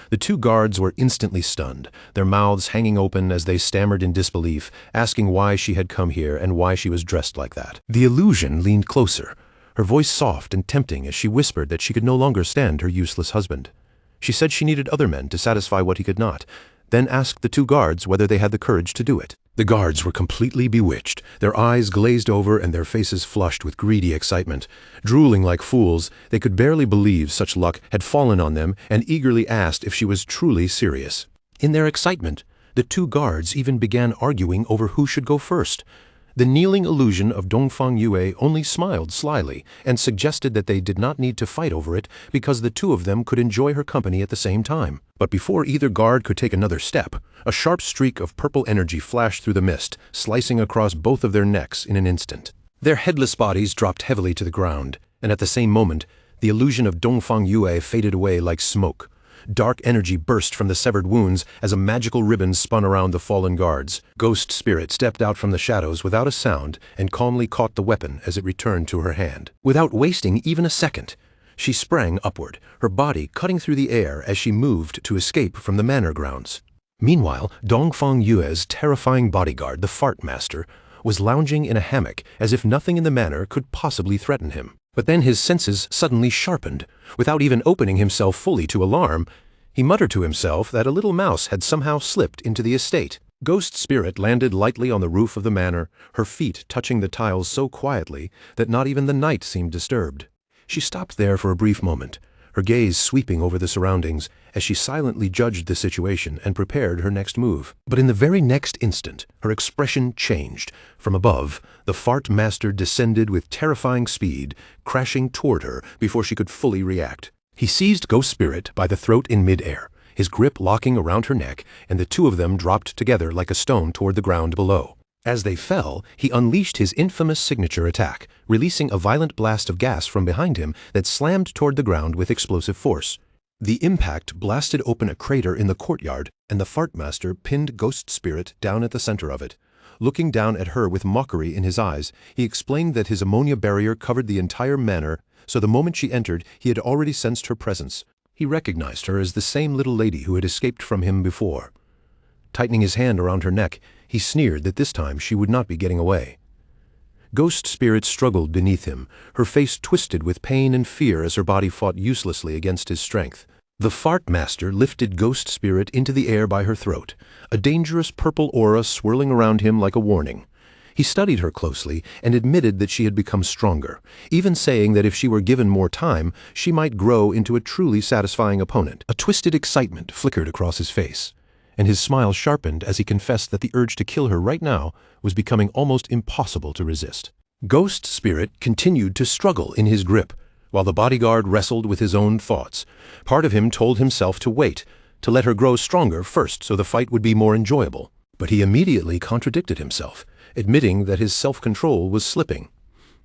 The two guards were instantly stunned, their mouths hanging open as they stammered in disbelief, asking why she had come here and why she was dressed like that. The illusion leaned closer, her voice soft and tempting as she whispered that she could no longer stand her useless husband. She said she needed other men to satisfy what he could not, then asked the two guards whether they had the courage to do it. The guards were completely bewitched, their eyes glazed over and their faces flushed with greedy excitement. Drooling like fools, they could barely believe such luck had fallen on them and eagerly asked if she was truly serious. In their excitement, the two guards even began arguing over who should go first. The kneeling illusion of Dongfang Yue only smiled slyly and suggested that they did not need to fight over it because the two of them could enjoy her company at the same time. But before either guard could take another step, a sharp streak of purple energy flashed through the mist, slicing across both of their necks in an instant. Their headless bodies dropped heavily to the ground, and at the same moment, the illusion of Dongfang Yue faded away like smoke. Dark energy burst from the severed wounds as a magical ribbon spun around the fallen guards. Ghost Spirit stepped out from the shadows without a sound and calmly caught the weapon as it returned to her hand. Without wasting even a second, she sprang upward, her body cutting through the air as she moved to escape from the manor grounds. Meanwhile, Dongfang Yue's terrifying bodyguard, the Fart Master, was lounging in a hammock as if nothing in the manor could possibly threaten him. But then his senses suddenly sharpened. Without even opening himself fully to alarm, he muttered to himself that a little mouse had somehow slipped into the estate. Ghost Spirit landed lightly on the roof of the manor, her feet touching the tiles so quietly that not even the night seemed disturbed. She stopped there for a brief moment, her gaze sweeping over the surroundings as she silently judged the situation and prepared her next move. But in the very next instant, her expression changed. From above, the Fart Master descended with terrifying speed, crashing toward her before she could fully react. He seized Ghost Spirit by the throat in midair, his grip locking around her neck, and the two of them dropped together like a stone toward the ground below. As they fell, he unleashed his infamous signature attack, releasing a violent blast of gas from behind him that slammed toward the ground with explosive force. The impact blasted open a crater in the courtyard, and the Fart Master pinned Ghost Spirit down at the center of it. Looking down at her with mockery in his eyes, he explained that his ammonia barrier covered the entire manor, so the moment she entered, he had already sensed her presence. He recognized her as the same little lady who had escaped from him before. Tightening his hand around her neck, he sneered that this time she would not be getting away. Ghost Spirit struggled beneath him, her face twisted with pain and fear as her body fought uselessly against his strength. The Fart Master lifted Ghost Spirit into the air by her throat, a dangerous purple aura swirling around him like a warning. He studied her closely and admitted that she had become stronger, even saying that if she were given more time, she might grow into a truly satisfying opponent. A twisted excitement flickered across his face, and his smile sharpened as he confessed that the urge to kill her right now was becoming almost impossible to resist. Ghost Spirit continued to struggle in his grip, while the bodyguard wrestled with his own thoughts. Part of him told himself to wait, to let her grow stronger first so the fight would be more enjoyable. But he immediately contradicted himself, admitting that his self-control was slipping.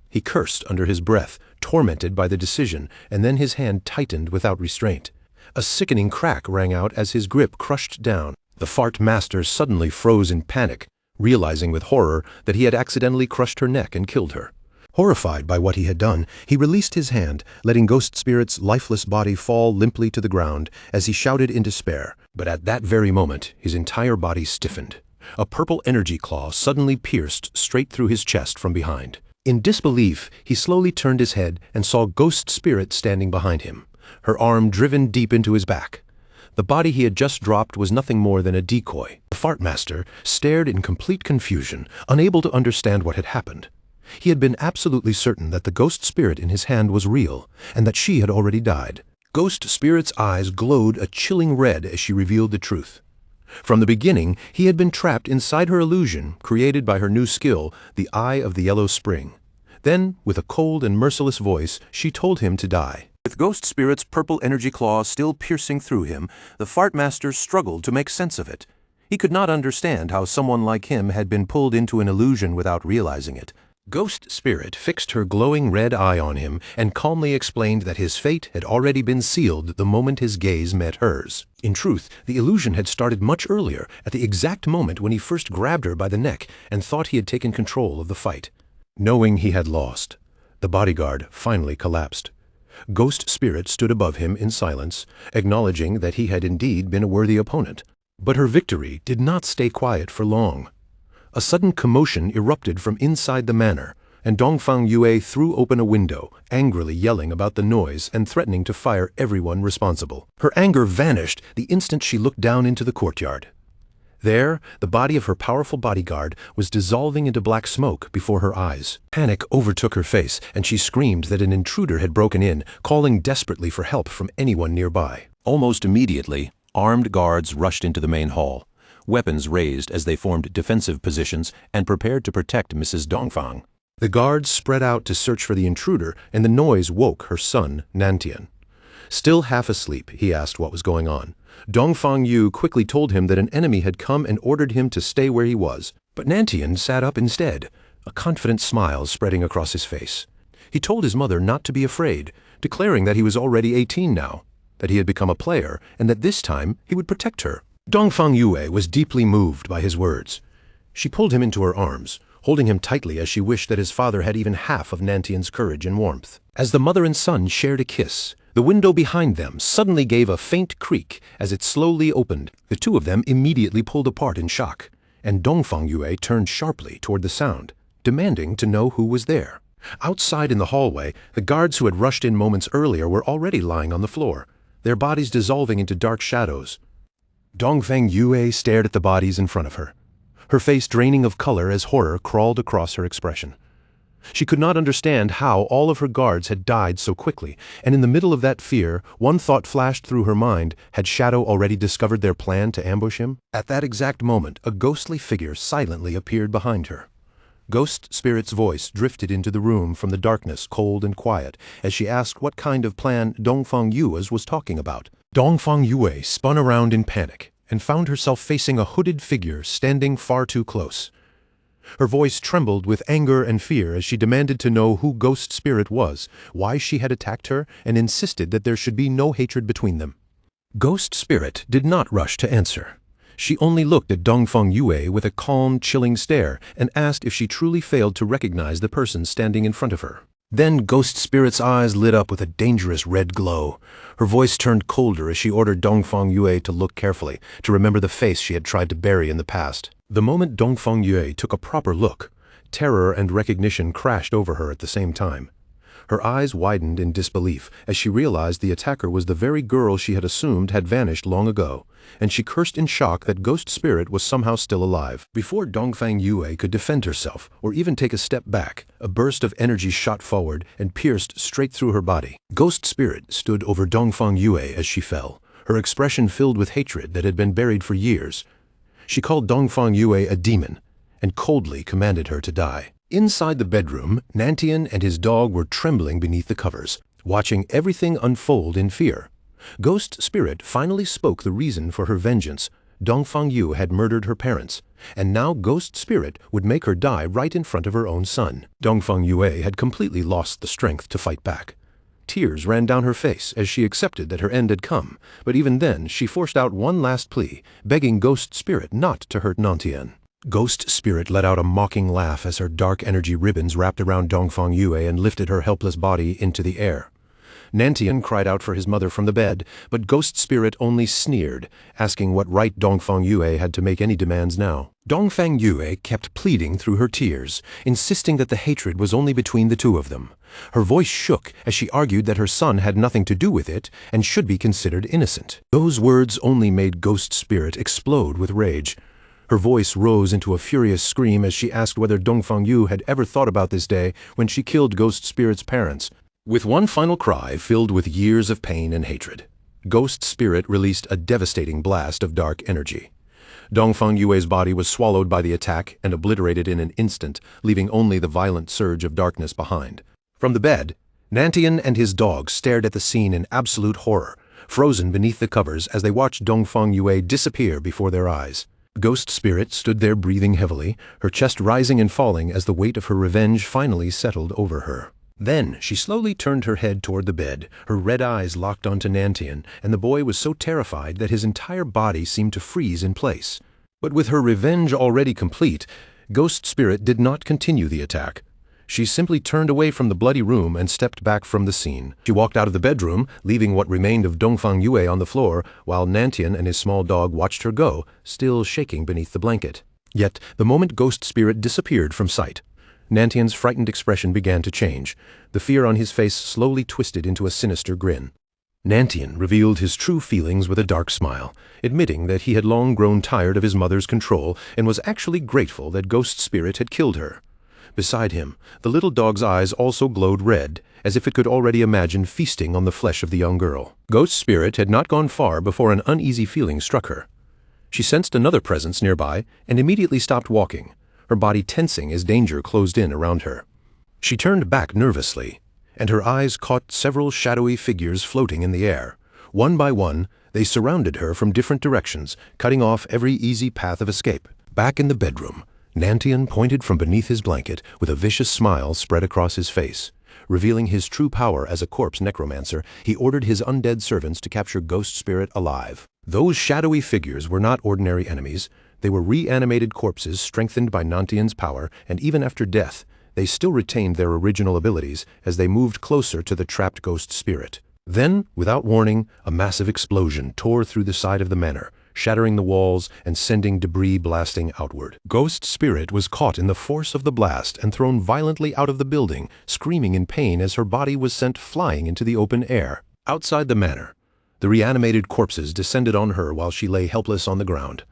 He cursed under his breath, tormented by the decision, and then his hand tightened without restraint. A sickening crack rang out as his grip crushed down. The Fart Master suddenly froze in panic, realizing with horror that he had accidentally crushed her neck and killed her. Horrified by what he had done, he released his hand, letting Ghost Spirit's lifeless body fall limply to the ground as he shouted in despair. But at that very moment, his entire body stiffened. A purple energy claw suddenly pierced straight through his chest from behind. In disbelief, he slowly turned his head and saw Ghost Spirit standing behind him, her arm driven deep into his back. The body he had just dropped was nothing more than a decoy. The Fart Master stared in complete confusion, unable to understand what had happened. He had been absolutely certain that the Ghost Spirit in his hand was real, and that she had already died. Ghost Spirit's eyes glowed a chilling red as she revealed the truth. From the beginning, he had been trapped inside her illusion, created by her new skill, the Eye of the Yellow Spring. Then, with a cold and merciless voice, she told him to die. With Ghost Spirit's purple energy claw still piercing through him, the Fart Master struggled to make sense of it. He could not understand how someone like him had been pulled into an illusion without realizing it. Ghost Spirit fixed her glowing red eye on him and calmly explained that his fate had already been sealed the moment his gaze met hers. In truth, the illusion had started much earlier, at the exact moment when he first grabbed her by the neck and thought he had taken control of the fight. Knowing he had lost, the bodyguard finally collapsed. Ghost Spirit stood above him in silence, acknowledging that he had indeed been a worthy opponent. But her victory did not stay quiet for long. A sudden commotion erupted from inside the manor, and Dongfang Yue threw open a window, angrily yelling about the noise and threatening to fire everyone responsible. Her anger vanished the instant she looked down into the courtyard. There, the body of her powerful bodyguard was dissolving into black smoke before her eyes. Panic overtook her face, and she screamed that an intruder had broken in, calling desperately for help from anyone nearby. Almost immediately, armed guards rushed into the main hall, weapons raised as they formed defensive positions and prepared to protect Mrs. Dongfang. The guards spread out to search for the intruder, and the noise woke her son, Nantian. Still half asleep, he asked what was going on. Dongfang Yu quickly told him that an enemy had come and ordered him to stay where he was. But Nantian sat up instead, a confident smile spreading across his face. He told his mother not to be afraid, declaring that he was already 18 now, that he had become a player, and that this time he would protect her. Dongfang Yue was deeply moved by his words. She pulled him into her arms, holding him tightly as she wished that his father had even half of Nantian's courage and warmth. As the mother and son shared a kiss, the window behind them suddenly gave a faint creak as it slowly opened. The two of them immediately pulled apart in shock, and Dongfang Yue turned sharply toward the sound, demanding to know who was there. Outside in the hallway, the guards who had rushed in moments earlier were already lying on the floor, their bodies dissolving into dark shadows. Dongfang Yue stared at the bodies in front of her, her face draining of color as horror crawled across her expression. She could not understand how all of her guards had died so quickly, and in the middle of that fear, one thought flashed through her mind: had Shadow already discovered their plan to ambush him? At that exact moment, a ghostly figure silently appeared behind her. Ghost Spirit's voice drifted into the room from the darkness, cold and quiet, as she asked what kind of plan Dongfang Yue's was talking about. Dongfang Yue spun around in panic and found herself facing a hooded figure standing far too close. Her voice trembled with anger and fear as she demanded to know who Ghost Spirit was, why she had attacked her, and insisted that there should be no hatred between them. Ghost Spirit did not rush to answer. She only looked at Dongfang Yue with a calm, chilling stare and asked if she truly failed to recognize the person standing in front of her. Then Ghost Spirit's eyes lit up with a dangerous red glow. Her voice turned colder as she ordered Dongfang Yue to look carefully, to remember the face she had tried to bury in the past. The moment Dongfang Yue took a proper look, terror and recognition crashed over her at the same time. Her eyes widened in disbelief as she realized the attacker was the very girl she had assumed had vanished long ago, and she cursed in shock that Ghost Spirit was somehow still alive. Before Dongfang Yue could defend herself or even take a step back, a burst of energy shot forward and pierced straight through her body. Ghost Spirit stood over Dongfang Yue as she fell, her expression filled with hatred that had been buried for years. She called Dongfang Yue a demon and coldly commanded her to die. Inside the bedroom, Nantian and his dog were trembling beneath the covers, watching everything unfold in fear. Ghost Spirit finally spoke the reason for her vengeance. Dongfang Yue had murdered her parents, and now Ghost Spirit would make her die right in front of her own son. Dongfang Yue had completely lost the strength to fight back. Tears ran down her face as she accepted that her end had come, but even then she forced out one last plea, begging Ghost Spirit not to hurt Nantian. Ghost Spirit let out a mocking laugh as her dark energy ribbons wrapped around Dongfang Yue and lifted her helpless body into the air. Nantian cried out for his mother from the bed, but Ghost Spirit only sneered, asking what right Dongfang Yue had to make any demands now. Dongfang Yue kept pleading through her tears, insisting that the hatred was only between the two of them. Her voice shook as she argued that her son had nothing to do with it and should be considered innocent. Those words only made Ghost Spirit explode with rage. Her voice rose into a furious scream as she asked whether Dongfang Yue had ever thought about this day when she killed Ghost Spirit's parents. With one final cry filled with years of pain and hatred, Ghost Spirit released a devastating blast of dark energy. Dongfang Yue's body was swallowed by the attack and obliterated in an instant, leaving only the violent surge of darkness behind. From the bed, Nantian and his dog stared at the scene in absolute horror, frozen beneath the covers as they watched Dongfang Yue disappear before their eyes. Ghost Spirit stood there breathing heavily, her chest rising and falling as the weight of her revenge finally settled over her. Then she slowly turned her head toward the bed, her red eyes locked onto Nantian, and the boy was so terrified that his entire body seemed to freeze in place. But with her revenge already complete, Ghost Spirit did not continue the attack. She simply turned away from the bloody room and stepped back from the scene. She walked out of the bedroom, leaving what remained of Dongfang Yue on the floor, while Nantian and his small dog watched her go, still shaking beneath the blanket. Yet, the moment Ghost Spirit disappeared from sight, Nantian's frightened expression began to change. The fear on his face slowly twisted into a sinister grin. Nantian revealed his true feelings with a dark smile, admitting that he had long grown tired of his mother's control and was actually grateful that Ghost Spirit had killed her. Beside him, the little dog's eyes also glowed red, as if it could already imagine feasting on the flesh of the young girl. Ghost Spirit had not gone far before an uneasy feeling struck her. She sensed another presence nearby and immediately stopped walking, her body tensing as danger closed in around her. She turned back nervously, and her eyes caught several shadowy figures floating in the air. One by one, they surrounded her from different directions, cutting off every easy path of escape. Back in the bedroom, Nantian pointed from beneath his blanket with a vicious smile spread across his face. Revealing his true power as a corpse necromancer, he ordered his undead servants to capture Ghost Spirit alive. Those shadowy figures were not ordinary enemies. They were reanimated corpses strengthened by Nantian's power, and even after death, they still retained their original abilities as they moved closer to the trapped Ghost Spirit. Then, without warning, a massive explosion tore through the side of the manor, shattering the walls and sending debris blasting outward. Ghost Spirit was caught in the force of the blast and thrown violently out of the building, screaming in pain as her body was sent flying into the open air. Outside the manor, the reanimated corpses descended on her while she lay helpless on the ground.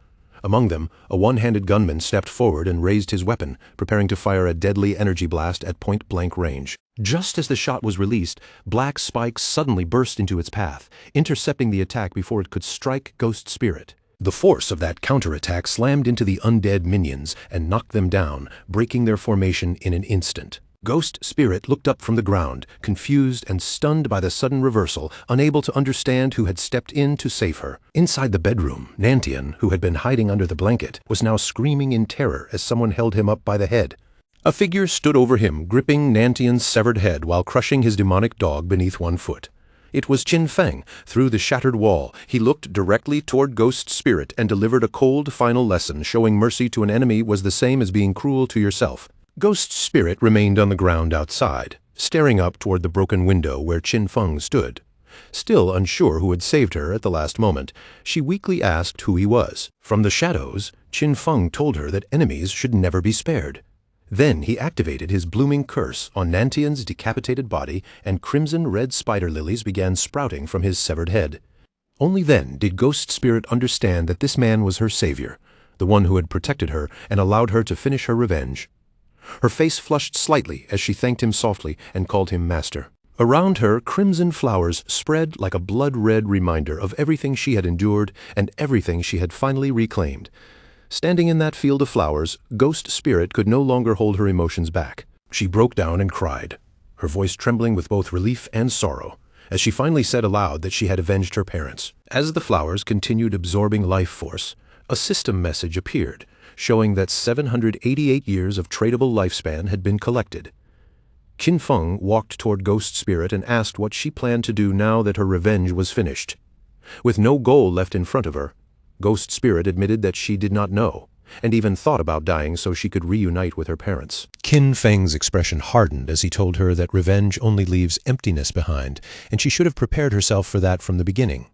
Among them, a one-handed gunman stepped forward and raised his weapon, preparing to fire a deadly energy blast at point-blank range. Just as the shot was released, black spikes suddenly burst into its path, intercepting the attack before it could strike Ghost Spirit. The force of that counterattack slammed into the undead minions and knocked them down, breaking their formation in an instant. Ghost Spirit looked up from the ground, confused and stunned by the sudden reversal, unable to understand who had stepped in to save her. Inside the bedroom, Nantian, who had been hiding under the blanket, was now screaming in terror as someone held him up by the head. A figure stood over him, gripping Nantian's severed head while crushing his demonic dog beneath one foot. It was Qin Feng. Through the shattered wall, he looked directly toward Ghost Spirit and delivered a cold final lesson, showing mercy to an enemy was the same as being cruel to yourself. Ghost Spirit remained on the ground outside, staring up toward the broken window where Qin Feng stood. Still unsure who had saved her at the last moment, she weakly asked who he was. From the shadows, Qin Feng told her that enemies should never be spared. Then he activated his blooming curse on Nantian's decapitated body, and crimson-red spider lilies began sprouting from his severed head. Only then did Ghost Spirit understand that this man was her savior, the one who had protected her and allowed her to finish her revenge. Her face flushed slightly as she thanked him softly and called him master. Around her, crimson flowers spread like a blood-red reminder of everything she had endured and everything she had finally reclaimed. Standing in that field of flowers, Ghost Spirit could no longer hold her emotions back. She broke down and cried, her voice trembling with both relief and sorrow, as she finally said aloud that she had avenged her parents. As the flowers continued absorbing life force, a system message appeared, showing that 788 years of tradable lifespan had been collected. Qin Feng walked toward Ghost Spirit and asked what she planned to do now that her revenge was finished. With no goal left in front of her, Ghost Spirit admitted that she did not know, and even thought about dying so she could reunite with her parents. Qin Feng's expression hardened as he told her that revenge only leaves emptiness behind, and she should have prepared herself for that from the beginning.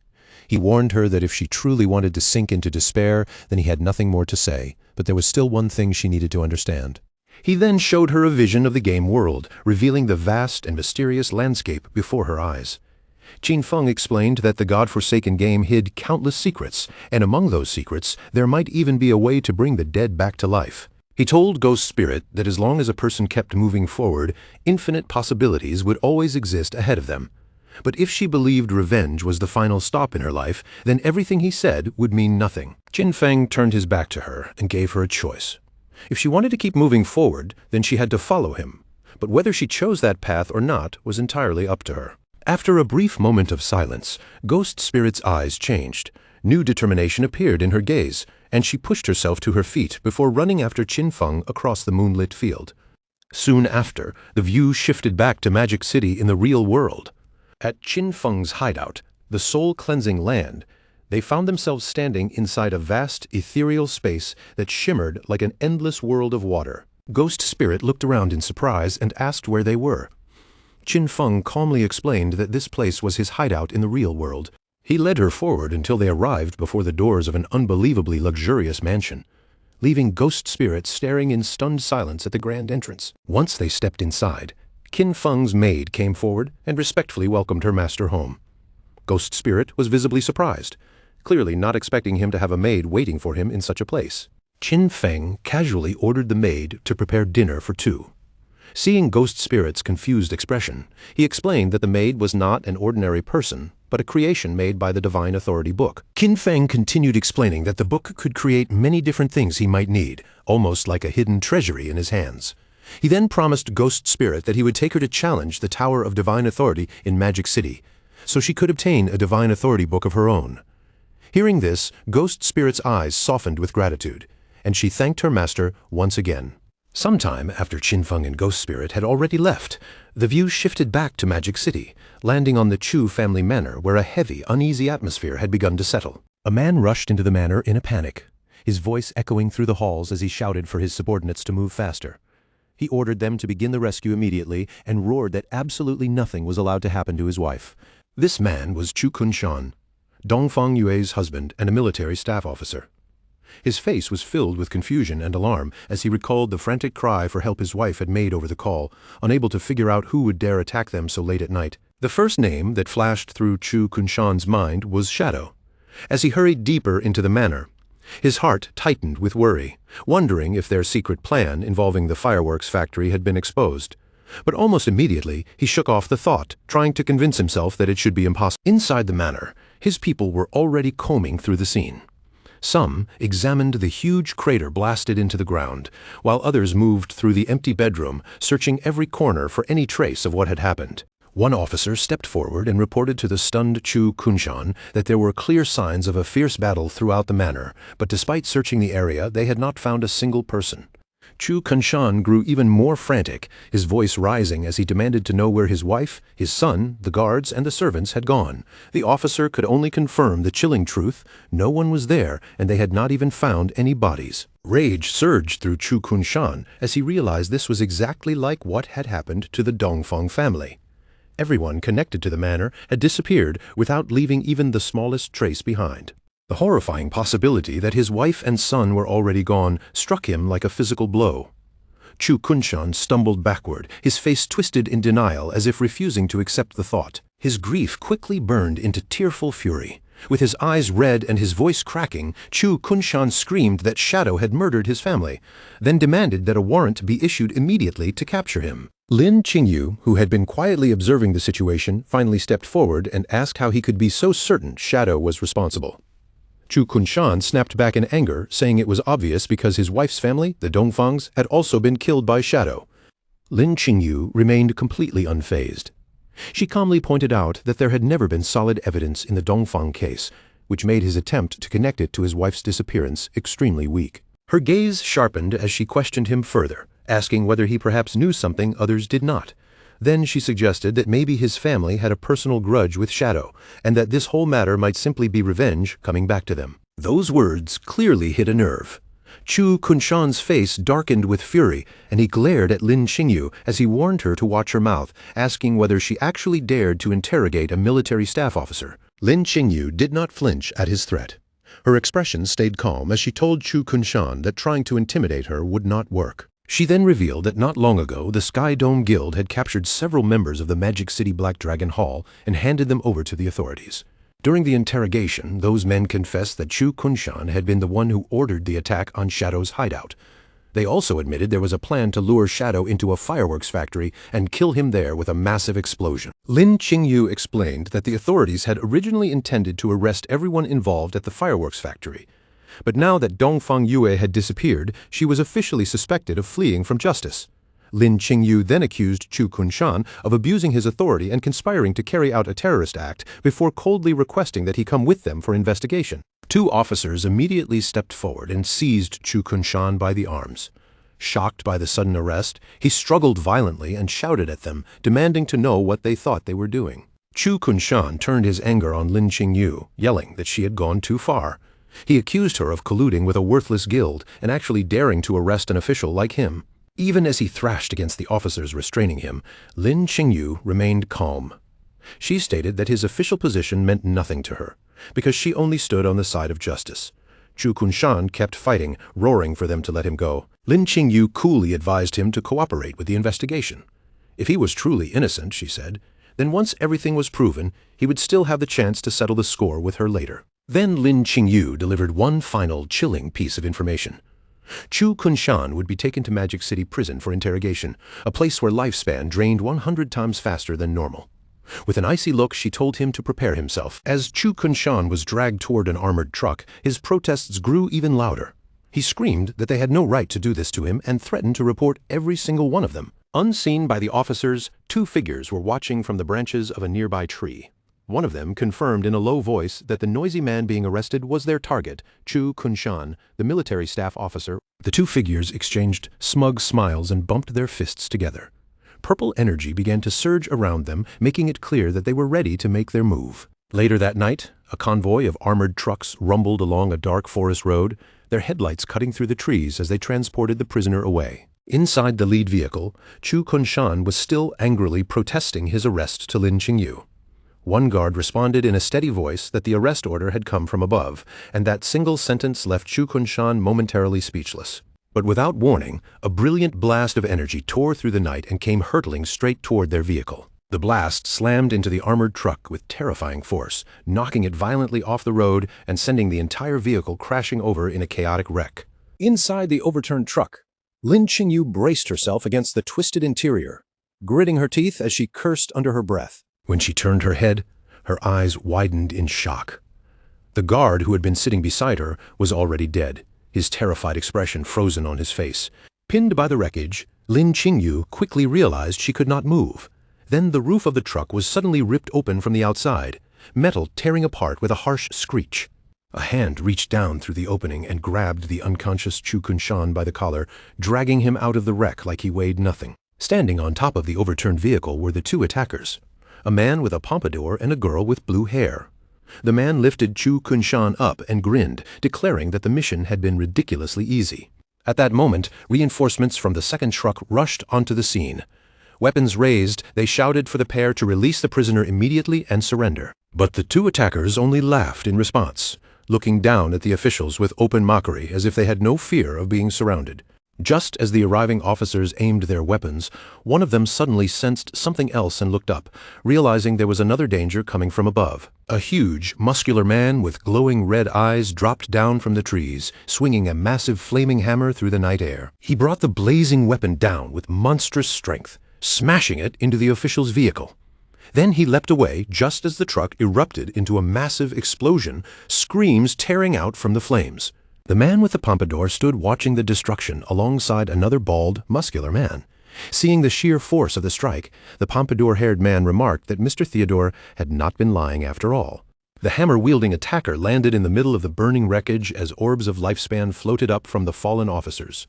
He warned her that if she truly wanted to sink into despair, then he had nothing more to say, but there was still one thing she needed to understand. He then showed her a vision of the game world, revealing the vast and mysterious landscape before her eyes. Qin Feng explained that the God-forsaken game hid countless secrets, and among those secrets, there might even be a way to bring the dead back to life. He told Ghost Spirit that as long as a person kept moving forward, infinite possibilities would always exist ahead of them. But if she believed revenge was the final stop in her life, then everything he said would mean nothing. Qin Feng turned his back to her and gave her a choice. If she wanted to keep moving forward, then she had to follow him. But whether she chose that path or not was entirely up to her. After a brief moment of silence, Ghost Spirit's eyes changed. New determination appeared in her gaze, and she pushed herself to her feet before running after Qin Feng across the moonlit field. Soon after, the view shifted back to Magic City in the real world. At Qin Feng's hideout, the soul-cleansing land, they found themselves standing inside a vast, ethereal space that shimmered like an endless world of water. Ghost Spirit looked around in surprise and asked where they were. Qin Feng calmly explained that this place was his hideout in the real world. He led her forward until they arrived before the doors of an unbelievably luxurious mansion, leaving Ghost Spirit staring in stunned silence at the grand entrance. Once they stepped inside, Qin Feng's maid came forward and respectfully welcomed her master home. Ghost Spirit was visibly surprised, clearly not expecting him to have a maid waiting for him in such a place. Qin Feng casually ordered the maid to prepare dinner for two. Seeing Ghost Spirit's confused expression, he explained that the maid was not an ordinary person, but a creation made by the Divine Authority book. Qin Feng continued explaining that the book could create many different things he might need, almost like a hidden treasury in his hands. He then promised Ghost Spirit that he would take her to challenge the Tower of Divine Authority in Magic City, so she could obtain a Divine Authority book of her own. Hearing this, Ghost Spirit's eyes softened with gratitude, and she thanked her master once again. Sometime after Qin Feng and Ghost Spirit had already left, the view shifted back to Magic City, landing on the Chu family manor where a heavy, uneasy atmosphere had begun to settle. A man rushed into the manor in a panic, his voice echoing through the halls as he shouted for his subordinates to move faster. He ordered them to begin the rescue immediately and roared that absolutely nothing was allowed to happen to his wife. This man was Chu Kunshan, Dongfang Yue's husband and a military staff officer. His face was filled with confusion and alarm as he recalled the frantic cry for help his wife had made over the call, unable to figure out who would dare attack them so late at night. The first name that flashed through Chu Kunshan's mind was Shadow. As he hurried deeper into the manor, his heart tightened with worry, wondering if their secret plan involving the fireworks factory had been exposed. But almost immediately, he shook off the thought, trying to convince himself that it should be impossible. Inside the manor, his people were already combing through the scene. Some examined the huge crater blasted into the ground, while others moved through the empty bedroom, searching every corner for any trace of what had happened. One officer stepped forward and reported to the stunned Chu Kunshan that there were clear signs of a fierce battle throughout the manor, but despite searching the area, they had not found a single person. Chu Kunshan grew even more frantic, his voice rising as he demanded to know where his wife, his son, the guards, and the servants had gone. The officer could only confirm the chilling truth: no one was there, and they had not even found any bodies. Rage surged through Chu Kunshan as he realized this was exactly like what had happened to the Dongfang family. Everyone connected to the manor had disappeared without leaving even the smallest trace behind. The horrifying possibility that his wife and son were already gone struck him like a physical blow. Chu Kunshan stumbled backward, his face twisted in denial as if refusing to accept the thought. His grief quickly burned into tearful fury. With his eyes red and his voice cracking, Chu Kunshan screamed that Shadow had murdered his family, then demanded that a warrant be issued immediately to capture him. Lin Qingyu, who had been quietly observing the situation, finally stepped forward and asked how he could be so certain Shadow was responsible. Chu Kunshan snapped back in anger, saying it was obvious because his wife's family, the Dongfangs, had also been killed by Shadow. Lin Qingyu remained completely unfazed. She calmly pointed out that there had never been solid evidence in the Dongfang case, which made his attempt to connect it to his wife's disappearance extremely weak. Her gaze sharpened as she questioned him further, asking whether he perhaps knew something others did not. Then she suggested that maybe his family had a personal grudge with Shadow, and that this whole matter might simply be revenge coming back to them. Those words clearly hit a nerve. Chu Kunshan's face darkened with fury, and he glared at Lin Qingyu as he warned her to watch her mouth, asking whether she actually dared to interrogate a military staff officer. Lin Qingyu did not flinch at his threat. Her expression stayed calm as she told Chu Kunshan that trying to intimidate her would not work. She then revealed that not long ago the Sky Dome Guild had captured several members of the Magic City Black Dragon Hall and handed them over to the authorities. During the interrogation, those men confessed that Chu Kunshan had been the one who ordered the attack on Shadow's hideout. They also admitted there was a plan to lure Shadow into a fireworks factory and kill him there with a massive explosion. Lin Qingyu explained that the authorities had originally intended to arrest everyone involved at the fireworks factory. But now that Dongfang Yue had disappeared, she was officially suspected of fleeing from justice. Lin Qingyu then accused Chu Kunshan of abusing his authority and conspiring to carry out a terrorist act before coldly requesting that he come with them for investigation. Two officers immediately stepped forward and seized Chu Kunshan by the arms. Shocked by the sudden arrest, he struggled violently and shouted at them, demanding to know what they thought they were doing. Chu Kunshan turned his anger on Lin Qingyu, yelling that she had gone too far. He accused her of colluding with a worthless guild and actually daring to arrest an official like him. Even as he thrashed against the officers restraining him, Lin Qingyu remained calm. She stated that his official position meant nothing to her, because she only stood on the side of justice. Chu Kunshan kept fighting, roaring for them to let him go. Lin Qingyu coolly advised him to cooperate with the investigation. If he was truly innocent, she said, then once everything was proven, he would still have the chance to settle the score with her later. Then Lin Qingyu delivered one final chilling piece of information. Chu Kunshan would be taken to Magic City Prison for interrogation, a place where lifespan drained 100 times faster than normal. With an icy look, she told him to prepare himself. As Chu Kunshan was dragged toward an armored truck, his protests grew even louder. He screamed that they had no right to do this to him and threatened to report every single one of them. Unseen by the officers, two figures were watching from the branches of a nearby tree. One of them confirmed in a low voice that the noisy man being arrested was their target, Chu Kunshan, the military staff officer. The two figures exchanged smug smiles and bumped their fists together. Purple energy began to surge around them, making it clear that they were ready to make their move. Later that night, a convoy of armored trucks rumbled along a dark forest road, their headlights cutting through the trees as they transported the prisoner away. Inside the lead vehicle, Chu Kunshan was still angrily protesting his arrest to Lin Qingyu. One guard responded in a steady voice that the arrest order had come from above, and that single sentence left Chu Kunshan momentarily speechless. But without warning, a brilliant blast of energy tore through the night and came hurtling straight toward their vehicle. The blast slammed into the armored truck with terrifying force, knocking it violently off the road and sending the entire vehicle crashing over in a chaotic wreck. Inside the overturned truck, Lin Qingyu braced herself against the twisted interior, gritting her teeth as she cursed under her breath. When she turned her head, her eyes widened in shock. The guard who had been sitting beside her was already dead, his terrified expression frozen on his face. Pinned by the wreckage, Lin Qingyu quickly realized she could not move. Then the roof of the truck was suddenly ripped open from the outside, metal tearing apart with a harsh screech. A hand reached down through the opening and grabbed the unconscious Chu Kunshan by the collar, dragging him out of the wreck like he weighed nothing. Standing on top of the overturned vehicle were the two attackers, a man with a pompadour and a girl with blue hair. The man lifted Chu Kunshan up and grinned, declaring that the mission had been ridiculously easy. At that moment, reinforcements from the second truck rushed onto the scene. Weapons raised, they shouted for the pair to release the prisoner immediately and surrender. But the two attackers only laughed in response, looking down at the officials with open mockery as if they had no fear of being surrounded. Just as the arriving officers aimed their weapons, one of them suddenly sensed something else and looked up, realizing there was another danger coming from above. A huge, muscular man with glowing red eyes dropped down from the trees, swinging a massive flaming hammer through the night air. He brought the blazing weapon down with monstrous strength, smashing it into the official's vehicle. Then he leapt away just as the truck erupted into a massive explosion, screams tearing out from the flames. The man with the pompadour stood watching the destruction alongside another bald, muscular man. Seeing the sheer force of the strike, the pompadour-haired man remarked that Mr. Theodore had not been lying after all. The hammer-wielding attacker landed in the middle of the burning wreckage as orbs of lifespan floated up from the fallen officers.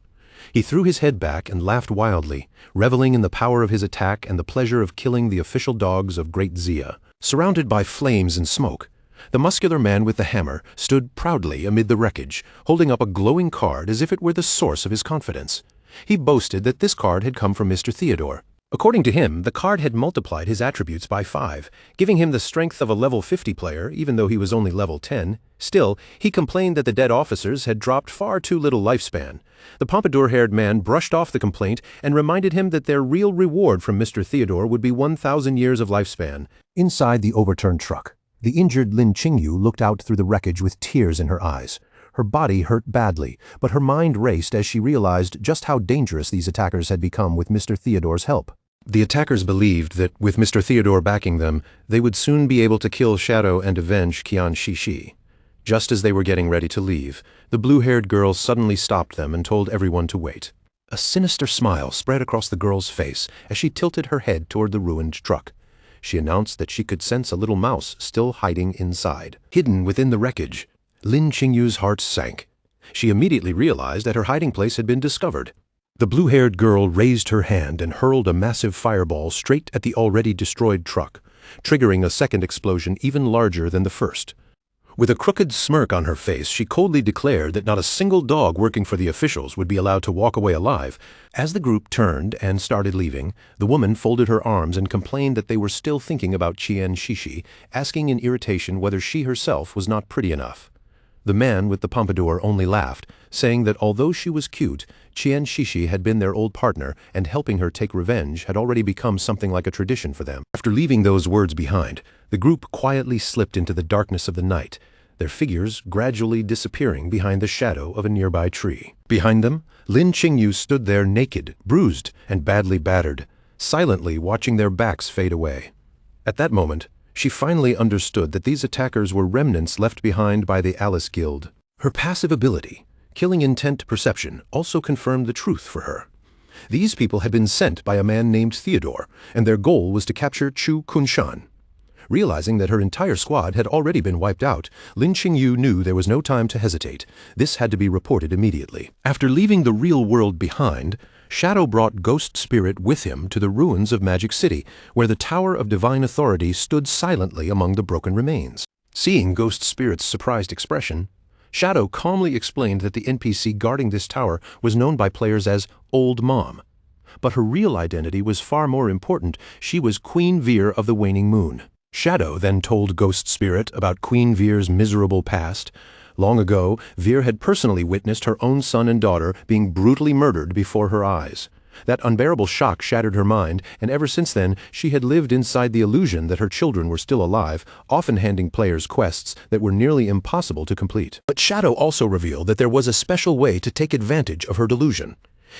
He threw his head back and laughed wildly, reveling in the power of his attack and the pleasure of killing the official dogs of Great Xia. Surrounded by flames and smoke, the muscular man with the hammer stood proudly amid the wreckage, holding up a glowing card as if it were the source of his confidence. He boasted that this card had come from Mr. Theodore. According to him, the card had multiplied his attributes by 5, giving him the strength of a level 50 player, even though he was only level 10. Still, he complained that the dead officers had dropped far too little lifespan. The pompadour-haired man brushed off the complaint and reminded him that their real reward from Mr. Theodore would be 1,000 years of lifespan. Inside the overturned truck, the injured Lin Qingyu looked out through the wreckage with tears in her eyes. Her body hurt badly, but her mind raced as she realized just how dangerous these attackers had become with Mr. Theodore's help. The attackers believed that with Mr. Theodore backing them, they would soon be able to kill Shadow and avenge Qian Shishi. Just as they were getting ready to leave, the blue-haired girl suddenly stopped them and told everyone to wait. A sinister smile spread across the girl's face as she tilted her head toward the ruined truck. She announced that she could sense a little mouse still hiding inside. Hidden within the wreckage, Lin Qingyu's heart sank. She immediately realized that her hiding place had been discovered. The blue-haired girl raised her hand and hurled a massive fireball straight at the already destroyed truck, triggering a second explosion even larger than the first. With a crooked smirk on her face, she coldly declared that not a single dog working for the officials would be allowed to walk away alive. As the group turned and started leaving, the woman folded her arms and complained that they were still thinking about Qian Shishi, asking in irritation whether she herself was not pretty enough. The man with the pompadour only laughed, saying that although she was cute, Qian Shishi had been their old partner, and helping her take revenge had already become something like a tradition for them. After leaving those words behind, the group quietly slipped into the darkness of the night, their figures gradually disappearing behind the shadow of a nearby tree. Behind them, Lin Qingyu stood there naked, bruised, and badly battered, silently watching their backs fade away. At that moment, she finally understood that these attackers were remnants left behind by the Alice Guild. Her passive ability, Killing Intent Perception, also confirmed the truth for her. These people had been sent by a man named Theodore, and their goal was to capture Chu Kunshan. Realizing that her entire squad had already been wiped out, Lin Qingyu knew there was no time to hesitate. This had to be reported immediately. After leaving the real world behind, Shadow brought Ghost Spirit with him to the ruins of Magic City, where the Tower of Divine Authority stood silently among the broken remains. Seeing Ghost Spirit's surprised expression, Shadow calmly explained that the NPC guarding this tower was known by players as Old Mom. But her real identity was far more important. She was Queen Vir of the Waning Moon. Shadow then told Ghost Spirit about Queen Vir's miserable past. Long ago, Vir had personally witnessed her own son and daughter being brutally murdered before her eyes. That unbearable shock shattered her mind, and ever since then, she had lived inside the illusion that her children were still alive, often handing players quests that were nearly impossible to complete. But Shadow also revealed that there was a special way to take advantage of her delusion.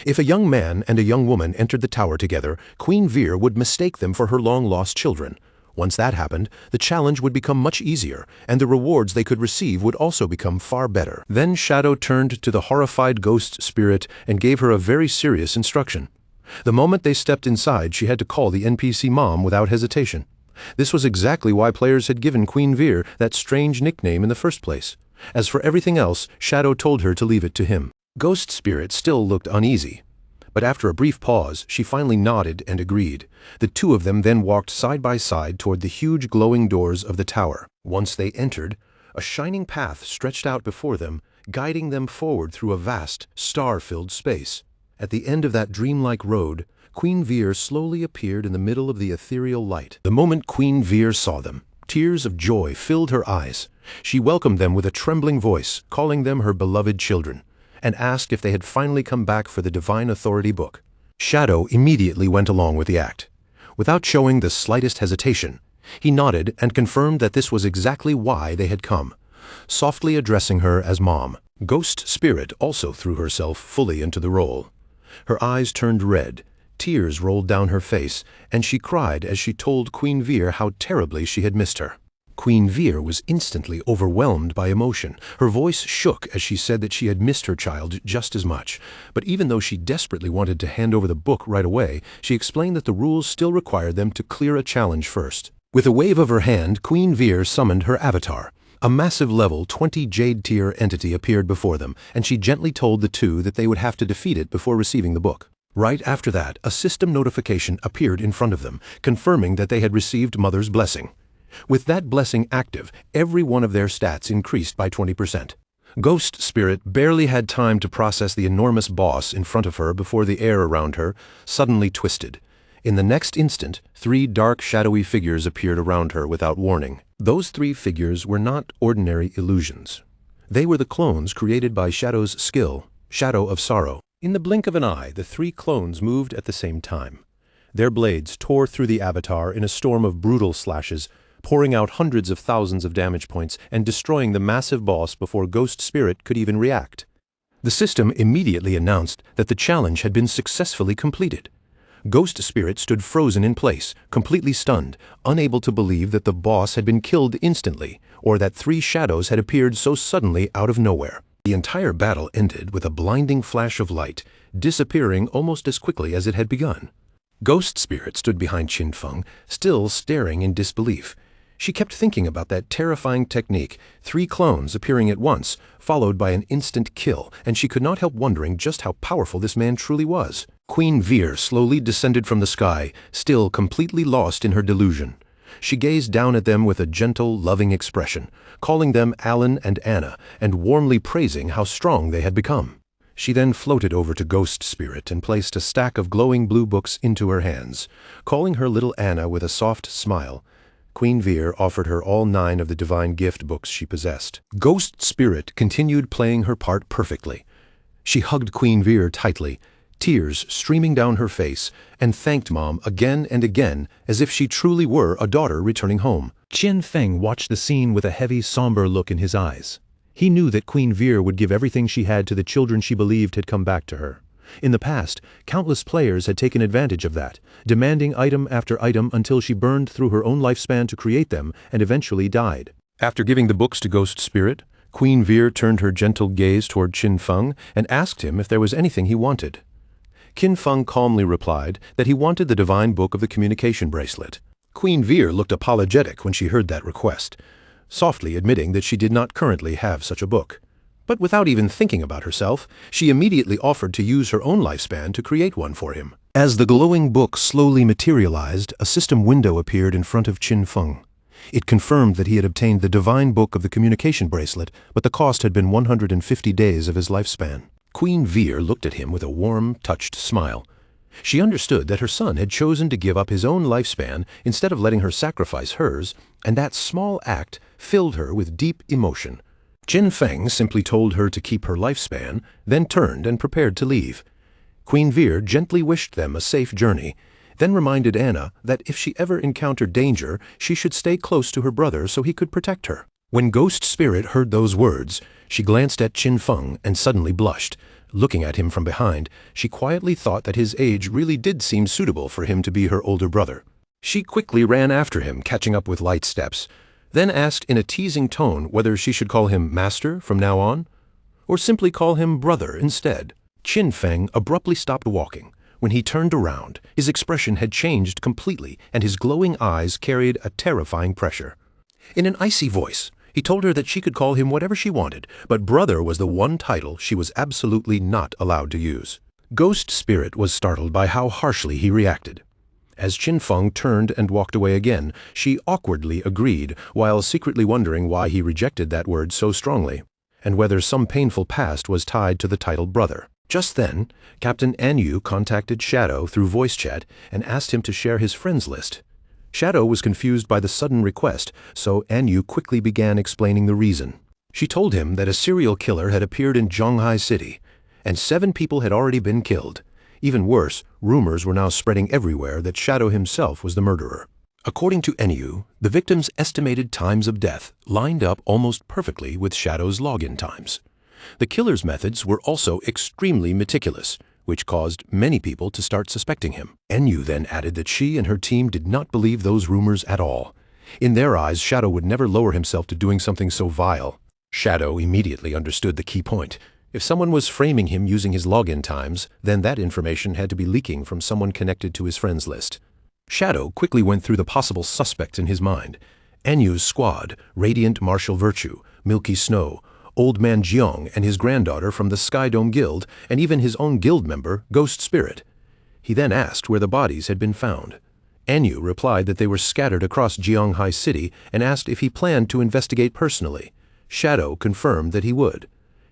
If a young man and a young woman entered the tower together, Queen Vir would mistake them for her long-lost children. Once that happened, the challenge would become much easier, and the rewards they could receive would also become far better. Then Shadow turned to the horrified Ghost Spirit and gave her a very serious instruction. The moment they stepped inside, she had to call the NPC Mom without hesitation. This was exactly why players had given Queen Vir that strange nickname in the first place. As for everything else, Shadow told her to leave it to him. Ghost Spirit still looked uneasy. But after a brief pause, she finally nodded and agreed. The two of them then walked side by side toward the huge glowing doors of the tower. Once they entered, a shining path stretched out before them, guiding them forward through a vast, star-filled space. At the end of that dreamlike road, Queen Vir slowly appeared in the middle of the ethereal light. The moment Queen Vir saw them, tears of joy filled her eyes. She welcomed them with a trembling voice, calling them her beloved children, and asked if they had finally come back for the Divine Authority book. Shadow immediately went along with the act. Without showing the slightest hesitation, he nodded and confirmed that this was exactly why they had come, softly addressing her as Mom. Ghost Spirit also threw herself fully into the role. Her eyes turned red, tears rolled down her face, and she cried as she told Queen Vir how terribly she had missed her. Queen Vir was instantly overwhelmed by emotion. Her voice shook as she said that she had missed her child just as much. But even though she desperately wanted to hand over the book right away, she explained that the rules still required them to clear a challenge first. With a wave of her hand, Queen Vir summoned her avatar. A massive level 20 Jade Tier entity appeared before them, and she gently told the two that they would have to defeat it before receiving the book. Right after that, a system notification appeared in front of them, confirming that they had received Mother's blessing. With that blessing active, every one of their stats increased by 20%. Ghost Spirit barely had time to process the enormous boss in front of her before the air around her suddenly twisted. In the next instant, 3 dark, shadowy figures appeared around her without warning. Those 3 figures were not ordinary illusions. They were the clones created by Shadow's skill, Shadow of Sorrow. In the blink of an eye, the 3 clones moved at the same time. Their blades tore through the avatar in a storm of brutal slashes, pouring out hundreds of thousands of damage points and destroying the massive boss before Ghost Spirit could even react. The system immediately announced that the challenge had been successfully completed. Ghost Spirit stood frozen in place, completely stunned, unable to believe that the boss had been killed instantly, or that 3 shadows had appeared so suddenly out of nowhere. The entire battle ended with a blinding flash of light, disappearing almost as quickly as it had begun. Ghost Spirit stood behind Qin Feng, still staring in disbelief. She kept thinking about that terrifying technique, 3 clones appearing at once, followed by an instant kill, and she could not help wondering just how powerful this man truly was. Queen Vir slowly descended from the sky, still completely lost in her delusion. She gazed down at them with a gentle, loving expression, calling them Alan and Anna, and warmly praising how strong they had become. She then floated over to Ghost Spirit and placed a stack of glowing blue books into her hands, calling her little Anna with a soft smile. Queen Vir offered her all 9 of the divine gift books she possessed. Ghost Spirit continued playing her part perfectly. She hugged Queen Vir tightly, tears streaming down her face, and thanked Mom again and again as if she truly were a daughter returning home. Qian Feng watched the scene with a heavy, somber look in his eyes. He knew that Queen Vir would give everything she had to the children she believed had come back to her. In the past, countless players had taken advantage of that, demanding item after item until she burned through her own lifespan to create them and eventually died. After giving the books to Ghost Spirit, Queen Vir turned her gentle gaze toward Qian Feng and asked him if there was anything he wanted. Qian Feng calmly replied that he wanted the divine book of the communication bracelet. Queen Vir looked apologetic when she heard that request, softly admitting that she did not currently have such a book. But without even thinking about herself, she immediately offered to use her own lifespan to create one for him. As the glowing book slowly materialized, a system window appeared in front of Qian Feng. It confirmed that he had obtained the divine book of the communication bracelet, but the cost had been 150 days of his lifespan. Queen Vir looked at him with a warm, touched smile. She understood that her son had chosen to give up his own lifespan instead of letting her sacrifice hers, and that small act filled her with deep emotion. Qian Feng simply told her to keep her lifespan, then turned and prepared to leave. Queen Vir gently wished them a safe journey, then reminded Anna that if she ever encountered danger, she should stay close to her brother so he could protect her. When Ghost Spirit heard those words, she glanced at Qian Feng and suddenly blushed. Looking at him from behind, she quietly thought that his age really did seem suitable for him to be her older brother. She quickly ran after him, catching up with light steps, then asked in a teasing tone whether she should call him Master from now on, or simply call him Brother instead. Qian Feng abruptly stopped walking. When he turned around, his expression had changed completely, and his glowing eyes carried a terrifying pressure. In an icy voice, he told her that she could call him whatever she wanted, but Brother was the one title she was absolutely not allowed to use. Ghost Spirit was startled by how harshly he reacted. As Qian Feng turned and walked away again, she awkwardly agreed, while secretly wondering why he rejected that word so strongly, and whether some painful past was tied to the title Brother. Just then, Captain Anyu contacted Shadow through voice chat and asked him to share his friends list. Shadow was confused by the sudden request, so Anyu quickly began explaining the reason. She told him that a serial killer had appeared in Zhonghai City, and 7 people had already been killed. Even worse, rumors were now spreading everywhere that Shadow himself was the murderer. According to Anyu, the victims' estimated times of death lined up almost perfectly with Shadow's login times. The killer's methods were also extremely meticulous, which caused many people to start suspecting him. Anyu then added that she and her team did not believe those rumors at all. In their eyes, Shadow would never lower himself to doing something so vile. Shadow immediately understood the key point. If someone was framing him using his login times, then that information had to be leaking from someone connected to his friends list. Shadow quickly went through the possible suspects in his mind. Anyu's squad, Radiant Martial Virtue, Milky Snow, Old Man Jiang and his granddaughter from the Sky Dome Guild, and even his own guild member, Ghost Spirit. He then asked where the bodies had been found. Anyu replied that they were scattered across Zhonghai City and asked if he planned to investigate personally. Shadow confirmed that he would.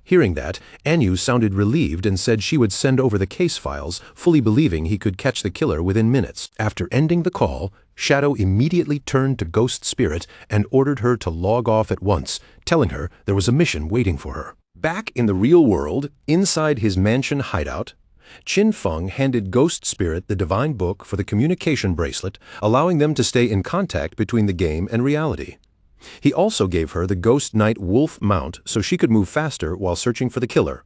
Hearing that, Anyu sounded relieved and said she would send over the case files, fully believing he could catch the killer within minutes. After ending the call, Shadow immediately turned to Ghost Spirit and ordered her to log off at once, telling her there was a mission waiting for her. Back in the real world, inside his mansion hideout, Qian Feng handed Ghost Spirit the divine book for the communication bracelet, allowing them to stay in contact between the game and reality. He also gave her the Ghost Knight Wolf mount so she could move faster while searching for the killer.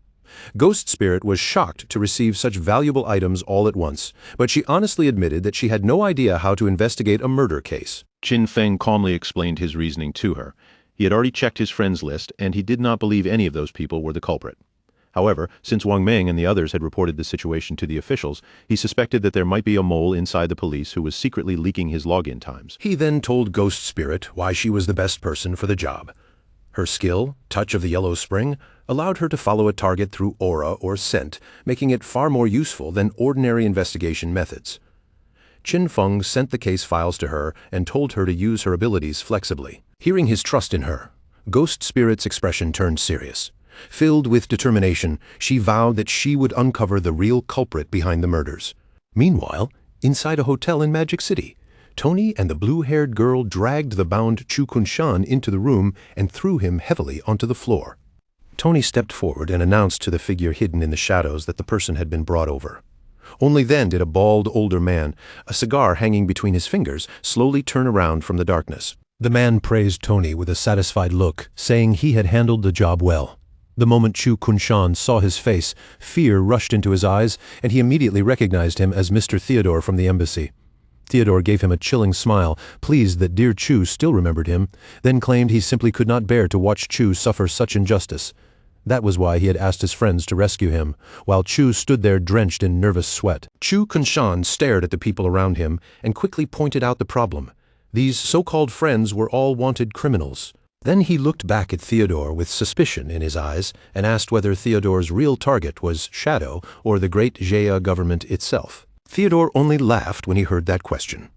Ghost Spirit was shocked to receive such valuable items all at once, but she honestly admitted that she had no idea how to investigate a murder case. Qian Feng calmly explained his reasoning to her. He had already checked his friends list, and he did not believe any of those people were the culprit. However, since Wang Meng and the others had reported the situation to the officials, he suspected that there might be a mole inside the police who was secretly leaking his login times. He then told Ghost Spirit why she was the best person for the job. Her skill, Touch of the Yellow Spring, allowed her to follow a target through aura or scent, making it far more useful than ordinary investigation methods. Qin Feng sent the case files to her and told her to use her abilities flexibly. Hearing his trust in her, Ghost Spirit's expression turned serious. Filled with determination, she vowed that she would uncover the real culprit behind the murders. Meanwhile, inside a hotel in Magic City, Tony and the blue-haired girl dragged the bound Chu Kunshan into the room and threw him heavily onto the floor. Tony stepped forward and announced to the figure hidden in the shadows that the person had been brought over. Only then did a bald older man, a cigar hanging between his fingers, slowly turn around from the darkness. The man praised Tony with a satisfied look, saying he had handled the job well. The moment Chu Kunshan saw his face, fear rushed into his eyes, and he immediately recognized him as Mr. Theodore from the embassy. Theodore gave him a chilling smile, pleased that dear Chu still remembered him, then claimed he simply could not bear to watch Chu suffer such injustice. That was why he had asked his friends to rescue him, while Chu stood there drenched in nervous sweat. Chu Kunshan stared at the people around him and quickly pointed out the problem. These so-called friends were all wanted criminals. Then he looked back at Theodore with suspicion in his eyes and asked whether Theodore's real target was Shadow or the great Jaya government itself. Theodore only laughed when he heard that question.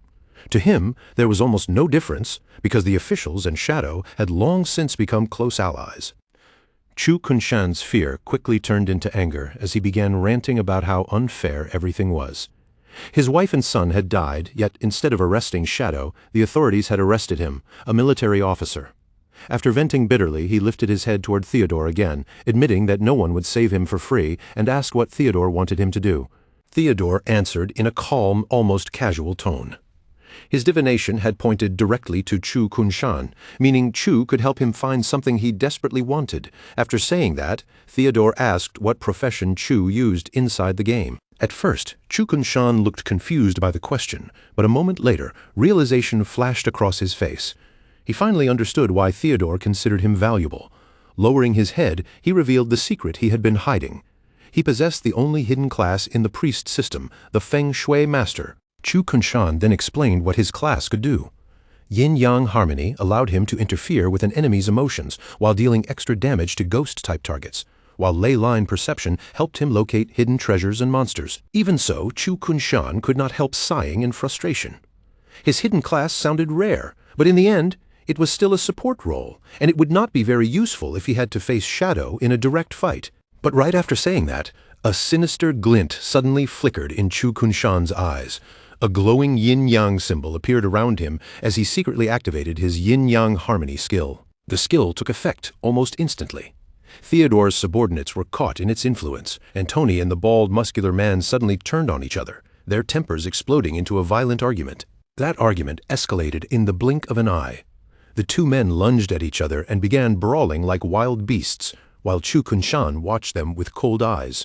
To him, there was almost no difference, because the officials and Shadow had long since become close allies. Chu Kunshan's fear quickly turned into anger as he began ranting about how unfair everything was. His wife and son had died, yet instead of arresting Shadow, the authorities had arrested him, a military officer. After venting bitterly, he lifted his head toward Theodore again, admitting that no one would save him for free, and asked what Theodore wanted him to do. Theodore answered in a calm, almost casual tone. His divination had pointed directly to Chu Kunshan, meaning Chu could help him find something he desperately wanted. After saying that, Theodore asked what profession Chu used inside the game. At first, Chu Kunshan looked confused by the question, but a moment later, realization flashed across his face. He finally understood why Theodore considered him valuable. Lowering his head, he revealed the secret he had been hiding. He possessed the only hidden class in the priest system, the Feng Shui Master. Chu Kunshan then explained what his class could do. Yin-Yang Harmony allowed him to interfere with an enemy's emotions while dealing extra damage to ghost-type targets, while Ley-Line Perception helped him locate hidden treasures and monsters. Even so, Chu Kunshan could not help sighing in frustration. His hidden class sounded rare, but in the end, it was still a support role, and it would not be very useful if he had to face Shadow in a direct fight. But right after saying that, a sinister glint suddenly flickered in Chu Kunshan's eyes. A glowing yin-yang symbol appeared around him as he secretly activated his yin-yang harmony skill. The skill took effect almost instantly. Theodore's subordinates were caught in its influence, and Tony and the bald, muscular man suddenly turned on each other, their tempers exploding into a violent argument. That argument escalated in the blink of an eye. The two men lunged at each other and began brawling like wild beasts, while Chu Kunshan watched them with cold eyes.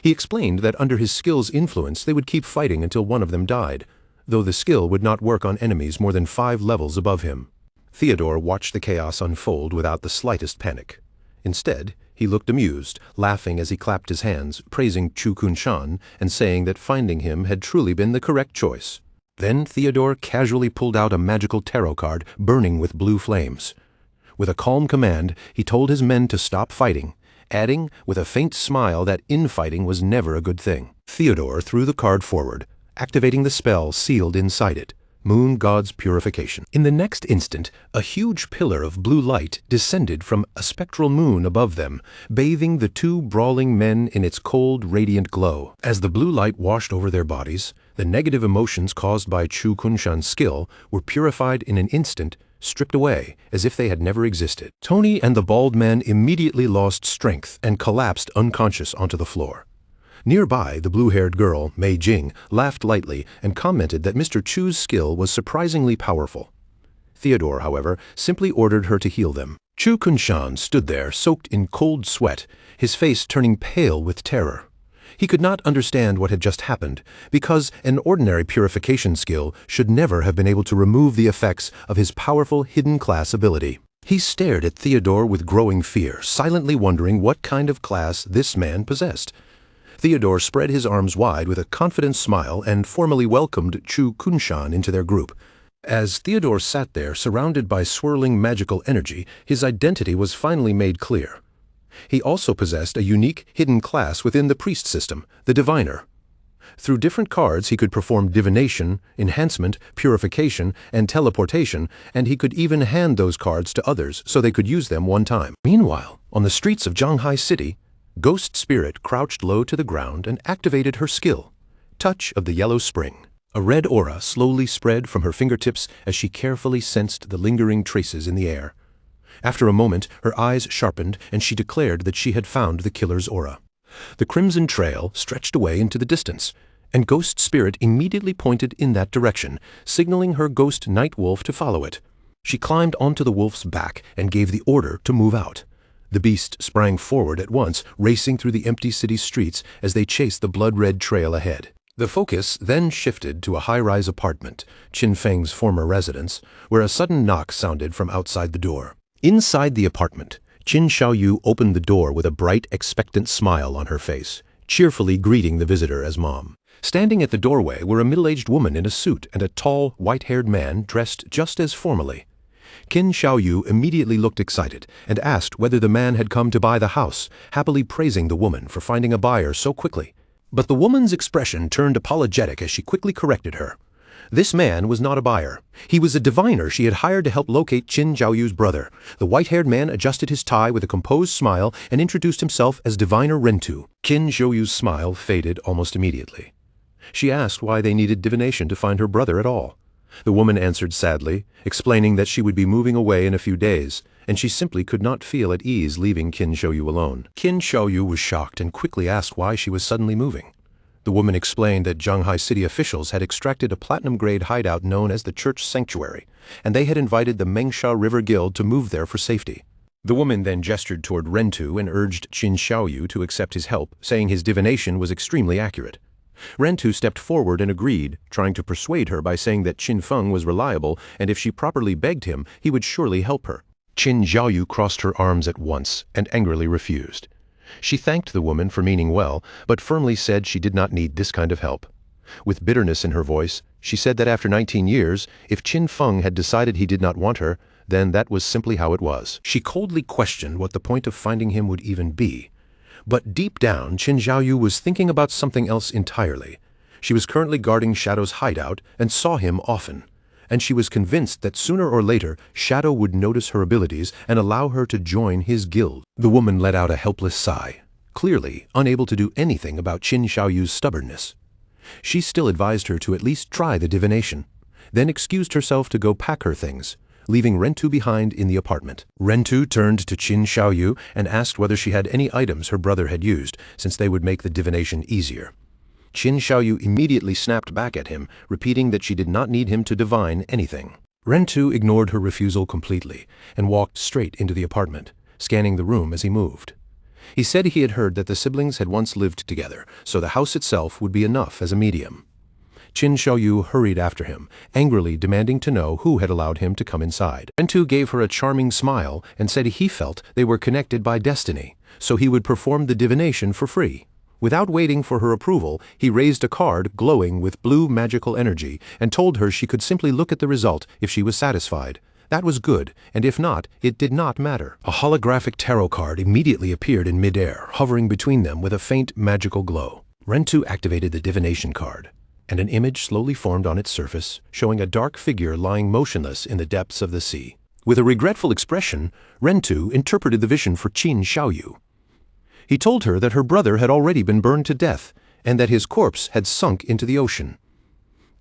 He explained that under his skill's influence they would keep fighting until one of them died, though the skill would not work on enemies more than 5 levels above him. Theodore watched the chaos unfold without the slightest panic. Instead, he looked amused, laughing as he clapped his hands, praising Chu Kunshan and saying that finding him had truly been the correct choice. Then Theodore casually pulled out a magical tarot card burning with blue flames. With a calm command, he told his men to stop fighting, adding with a faint smile that infighting was never a good thing. Theodore threw the card forward, activating the spell sealed inside it, Moon God's Purification. In the next instant, a huge pillar of blue light descended from a spectral moon above them, bathing the two brawling men in its cold, radiant glow. As the blue light washed over their bodies, the negative emotions caused by Chu Kunshan's skill were purified in an instant, stripped away as if they had never existed. Tony and the bald man immediately lost strength and collapsed unconscious onto the floor. Nearby, the blue-haired girl, Mei Jing, laughed lightly and commented that Mr. Chu's skill was surprisingly powerful. Theodore, however, simply ordered her to heal them. Chu Kunshan stood there, soaked in cold sweat, his face turning pale with terror. He could not understand what had just happened, because an ordinary purification skill should never have been able to remove the effects of his powerful hidden class ability. He stared at Theodore with growing fear, silently wondering what kind of class this man possessed. Theodore spread his arms wide with a confident smile and formally welcomed Chu Kunshan into their group. As Theodore sat there, surrounded by swirling magical energy, his identity was finally made clear. He also possessed a unique hidden class within the priest system, the Diviner. Through different cards he could perform divination, enhancement, purification, and teleportation, and he could even hand those cards to others so they could use them one time. Meanwhile, on the streets of Zhanghai City, Ghost Spirit crouched low to the ground and activated her skill, Touch of the Yellow Spring. A red aura slowly spread from her fingertips as she carefully sensed the lingering traces in the air. After a moment, her eyes sharpened and she declared that she had found the killer's aura. The crimson trail stretched away into the distance, and Ghost Spirit immediately pointed in that direction, signaling her ghost night wolf to follow it. She climbed onto the wolf's back and gave the order to move out. The beast sprang forward at once, racing through the empty city streets as they chased the blood-red trail ahead. The focus then shifted to a high-rise apartment, Qin Feng's former residence, where a sudden knock sounded from outside the door. Inside the apartment, Qin Xiaoyu opened the door with a bright, expectant smile on her face, cheerfully greeting the visitor as Mom. Standing at the doorway were a middle-aged woman in a suit and a tall, white-haired man dressed just as formally. Qin Xiaoyu immediately looked excited and asked whether the man had come to buy the house, happily praising the woman for finding a buyer so quickly. But the woman's expression turned apologetic as she quickly corrected her. This man was not a buyer. He was a diviner she had hired to help locate Qin Xiaoyu's brother. The white-haired man adjusted his tie with a composed smile and introduced himself as Diviner Rentu. Qin Xiaoyu's smile faded almost immediately. She asked why they needed divination to find her brother at all. The woman answered sadly, explaining that she would be moving away in a few days, and she simply could not feel at ease leaving Qin Xiaoyu alone. Qin Xiaoyu was shocked and quickly asked why she was suddenly moving. The woman explained that Zhanghai City officials had extracted a platinum-grade hideout known as the Church Sanctuary, and they had invited the Mengsha River Guild to move there for safety. The woman then gestured toward Rentu and urged Qin Xiaoyu to accept his help, saying his divination was extremely accurate. Rentu stepped forward and agreed, trying to persuade her by saying that Qin Feng was reliable and if she properly begged him, he would surely help her. Qin Xiaoyu crossed her arms at once and angrily refused. She thanked the woman for meaning well, but firmly said she did not need this kind of help. With bitterness in her voice, she said that after 19 years, if Qin Feng had decided he did not want her, then that was simply how it was. She coldly questioned what the point of finding him would even be. But deep down, Qin Xiaoyu was thinking about something else entirely. She was currently guarding Shadow's hideout and saw him often, and she was convinced that sooner or later Shadow would notice her abilities and allow her to join his guild. The woman let out a helpless sigh, clearly unable to do anything about Qin Xiaoyu's stubbornness. She still advised her to at least try the divination, then excused herself to go pack her things, leaving Rentu behind in the apartment. Rentu turned to Qin Xiaoyu and asked whether she had any items her brother had used, since they would make the divination easier. Qin Xiaoyu immediately snapped back at him, repeating that she did not need him to divine anything. Rentu ignored her refusal completely and walked straight into the apartment, scanning the room as he moved. He said he had heard that the siblings had once lived together, so the house itself would be enough as a medium. Qin Xiaoyu hurried after him, angrily demanding to know who had allowed him to come inside. Rentu gave her a charming smile and said he felt they were connected by destiny, so he would perform the divination for free. Without waiting for her approval, he raised a card glowing with blue magical energy and told her she could simply look at the result if she was satisfied. That was good, and if not, it did not matter. A holographic tarot card immediately appeared in midair, hovering between them with a faint magical glow. Rentu activated the divination card, and an image slowly formed on its surface, showing a dark figure lying motionless in the depths of the sea. With a regretful expression, Rentu interpreted the vision for Qin Xiaoyu. He told her that her brother had already been burned to death, and that his corpse had sunk into the ocean.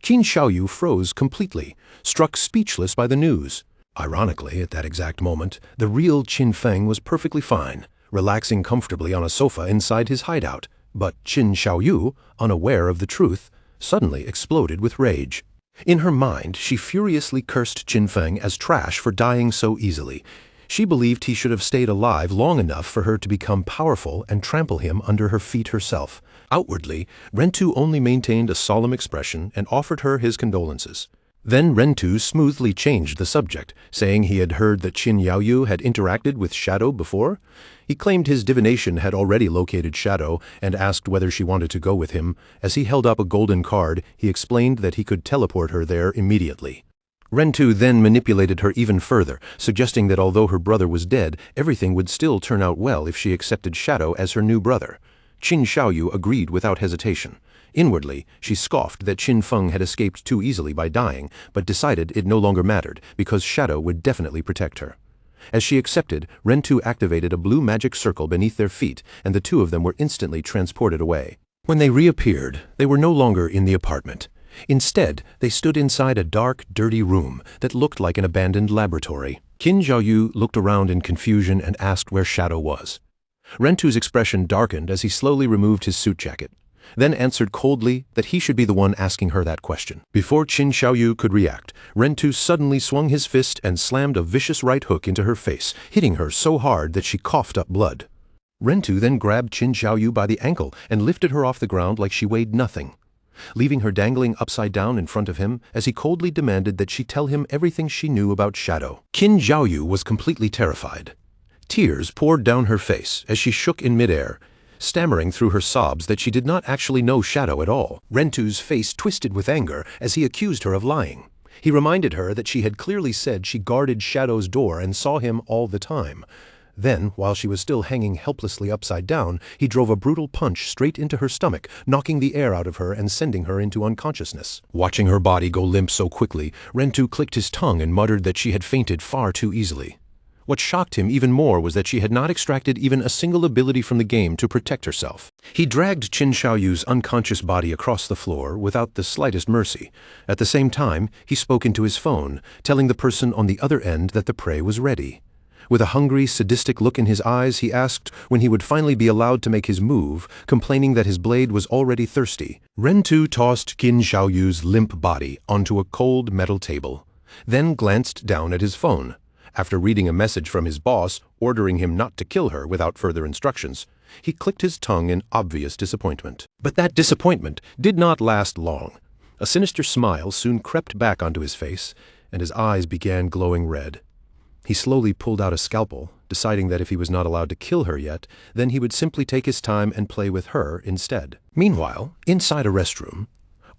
Qin Xiaoyu froze completely, struck speechless by the news. Ironically, at that exact moment, the real Qin Feng was perfectly fine, relaxing comfortably on a sofa inside his hideout, but Qin Xiaoyu, unaware of the truth, suddenly exploded with rage. In her mind, she furiously cursed Qin Feng as trash for dying so easily. She believed he should have stayed alive long enough for her to become powerful and trample him under her feet herself. Outwardly, Rentu only maintained a solemn expression and offered her his condolences. Then Rentu smoothly changed the subject, saying he had heard that Qin Xiaoyu had interacted with Shadow before. He claimed his divination had already located Shadow and asked whether she wanted to go with him. As he held up a golden card, he explained that he could teleport her there immediately. Rentu then manipulated her even further, suggesting that although her brother was dead, everything would still turn out well if she accepted Shadow as her new brother. Qin Xiaoyu agreed without hesitation. Inwardly, she scoffed that Qin Feng had escaped too easily by dying, but decided it no longer mattered, because Shadow would definitely protect her. As she accepted, Rentu activated a blue magic circle beneath their feet, and the two of them were instantly transported away. When they reappeared, they were no longer in the apartment. Instead, they stood inside a dark, dirty room that looked like an abandoned laboratory. Qin Zhaoyu looked around in confusion and asked where Shadow was. Rentu's expression darkened as he slowly removed his suit jacket, then answered coldly that he should be the one asking her that question. Before Qin Zhaoyu could react, Rentu suddenly swung his fist and slammed a vicious right hook into her face, hitting her so hard that she coughed up blood. Rentu then grabbed Qin Zhaoyu by the ankle and lifted her off the ground like she weighed nothing, leaving her dangling upside down in front of him as he coldly demanded that she tell him everything she knew about Shadow. Qin Zhaoyu was completely terrified. Tears poured down her face as she shook in midair, stammering through her sobs that she did not actually know Shadow at all. Rentu's face twisted with anger as he accused her of lying. He reminded her that she had clearly said she guarded Shadow's door and saw him all the time. Then, while she was still hanging helplessly upside down, he drove a brutal punch straight into her stomach, knocking the air out of her and sending her into unconsciousness. Watching her body go limp so quickly, Rentu clicked his tongue and muttered that she had fainted far too easily. What shocked him even more was that she had not extracted even a single ability from the game to protect herself. He dragged Qin Zhaoyu's unconscious body across the floor without the slightest mercy. At the same time, he spoke into his phone, telling the person on the other end that the prey was ready. With a hungry, sadistic look in his eyes, he asked when he would finally be allowed to make his move, complaining that his blade was already thirsty. Rentu tossed Qin Zhaoyu's limp body onto a cold metal table, then glanced down at his phone. After reading a message from his boss ordering him not to kill her without further instructions, he clicked his tongue in obvious disappointment. But that disappointment did not last long. A sinister smile soon crept back onto his face, and his eyes began glowing red. He slowly pulled out a scalpel, deciding that if he was not allowed to kill her yet, then he would simply take his time and play with her instead. Meanwhile, inside a restroom,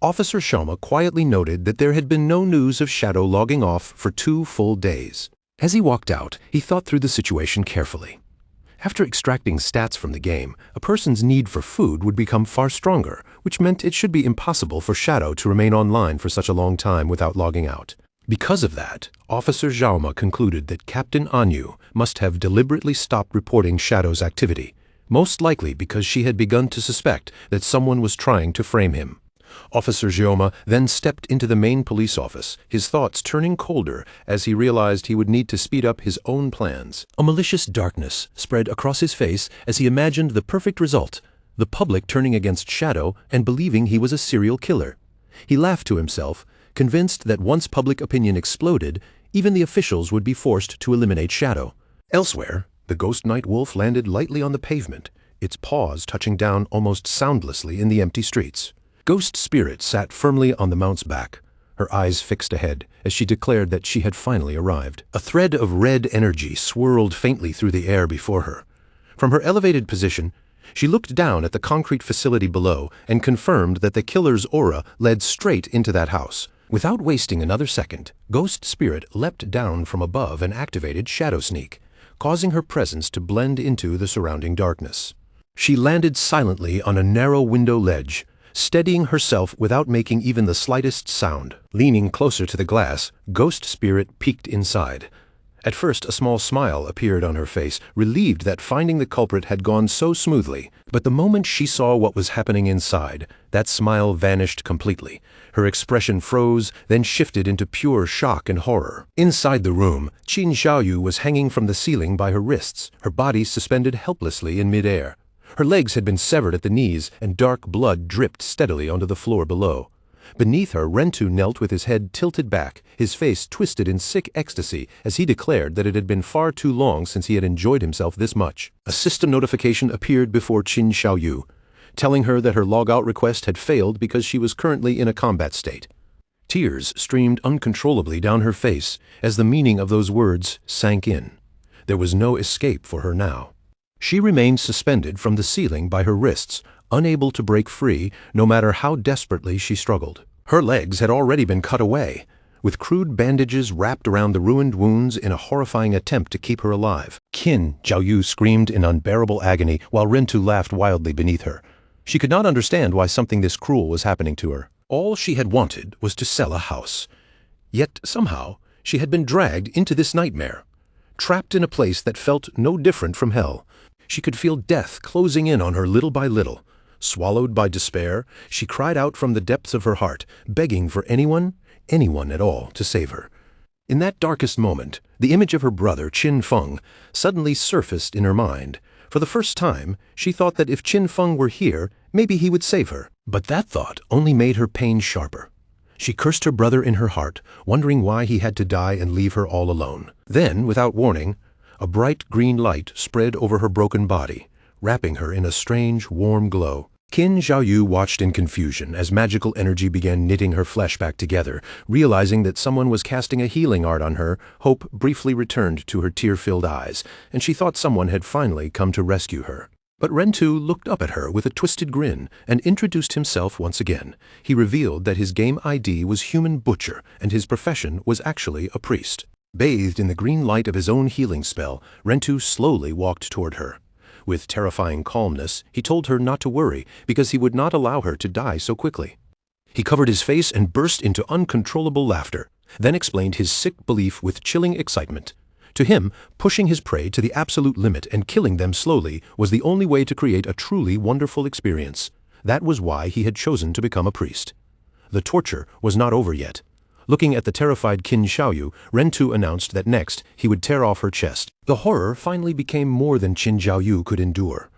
Officer Sharma quietly noted that there had been no news of Shadow logging off for 2 full days. As he walked out, he thought through the situation carefully. After extracting stats from the game, a person's need for food would become far stronger, which meant it should be impossible for Shadow to remain online for such a long time without logging out. Because of that, Officer Zhaoma concluded that Captain Anyu must have deliberately stopped reporting Shadow's activity, most likely because she had begun to suspect that someone was trying to frame him. Officer Zhaoma then stepped into the main police office, his thoughts turning colder as he realized he would need to speed up his own plans. A malicious darkness spread across his face as he imagined the perfect result, the public turning against Shadow and believing he was a serial killer. He laughed to himself, convinced that once public opinion exploded, even the officials would be forced to eliminate Shadow. Elsewhere, the Ghost Night Wolf landed lightly on the pavement, its paws touching down almost soundlessly in the empty streets. Ghost Spirit sat firmly on the mount's back, her eyes fixed ahead as she declared that she had finally arrived. A thread of red energy swirled faintly through the air before her. From her elevated position, she looked down at the concrete facility below and confirmed that the killer's aura led straight into that house. Without wasting another second, Ghost Spirit leapt down from above and activated Shadow Sneak, causing her presence to blend into the surrounding darkness. She landed silently on a narrow window ledge, steadying herself without making even the slightest sound. Leaning closer to the glass, Ghost Spirit peeked inside. At first, a small smile appeared on her face, relieved that finding the culprit had gone so smoothly. But the moment she saw what was happening inside, that smile vanished completely. Her expression froze, then shifted into pure shock and horror. Inside the room, Qin Zhaoyu was hanging from the ceiling by her wrists, her body suspended helplessly in midair. Her legs had been severed at the knees, and dark blood dripped steadily onto the floor below. Beneath her, Rentu knelt with his head tilted back, his face twisted in sick ecstasy as he declared that it had been far too long since he had enjoyed himself this much. A system notification appeared before Qin Zhaoyu, telling her that her logout request had failed because she was currently in a combat state. Tears streamed uncontrollably down her face as the meaning of those words sank in. There was no escape for her now. She remained suspended from the ceiling by her wrists, unable to break free no matter how desperately she struggled. Her legs had already been cut away, with crude bandages wrapped around the ruined wounds in a horrifying attempt to keep her alive. Qin Zhaoyu screamed in unbearable agony while Rentu laughed wildly beneath her. She could not understand why something this cruel was happening to her. All she had wanted was to sell a house. Yet, somehow, she had been dragged into this nightmare. Trapped in a place that felt no different from hell. She could feel death closing in on her little by little. Swallowed by despair, she cried out from the depths of her heart, begging for anyone at all, to save her. In that darkest moment, the image of her brother, Qin Feng, suddenly surfaced in her mind. For the first time, she thought that if Qin Feng were here, maybe he would save her. But that thought only made her pain sharper. She cursed her brother in her heart, wondering why he had to die and leave her all alone. Then, without warning, a bright green light spread over her broken body, wrapping her in a strange, warm glow. Qin Xiaoyu watched in confusion as magical energy began knitting her flesh back together. Realizing that someone was casting a healing art on her, hope briefly returned to her tear-filled eyes, and she thought someone had finally come to rescue her. But Rentu looked up at her with a twisted grin and introduced himself once again. He revealed that his game ID was Human Butcher and his profession was actually a priest. Bathed in the green light of his own healing spell, Rentu slowly walked toward her. With terrifying calmness, he told her not to worry because he would not allow her to die so quickly. He covered his face and burst into uncontrollable laughter, then explained his sick belief with chilling excitement. To him, pushing his prey to the absolute limit and killing them slowly was the only way to create a truly wonderful experience. That was why he had chosen to become a priest. The torture was not over yet. Looking at the terrified Qin Xiaoyu, Rentu announced that next he would tear off her chest. The horror finally became more than Qin Xiaoyu could endure.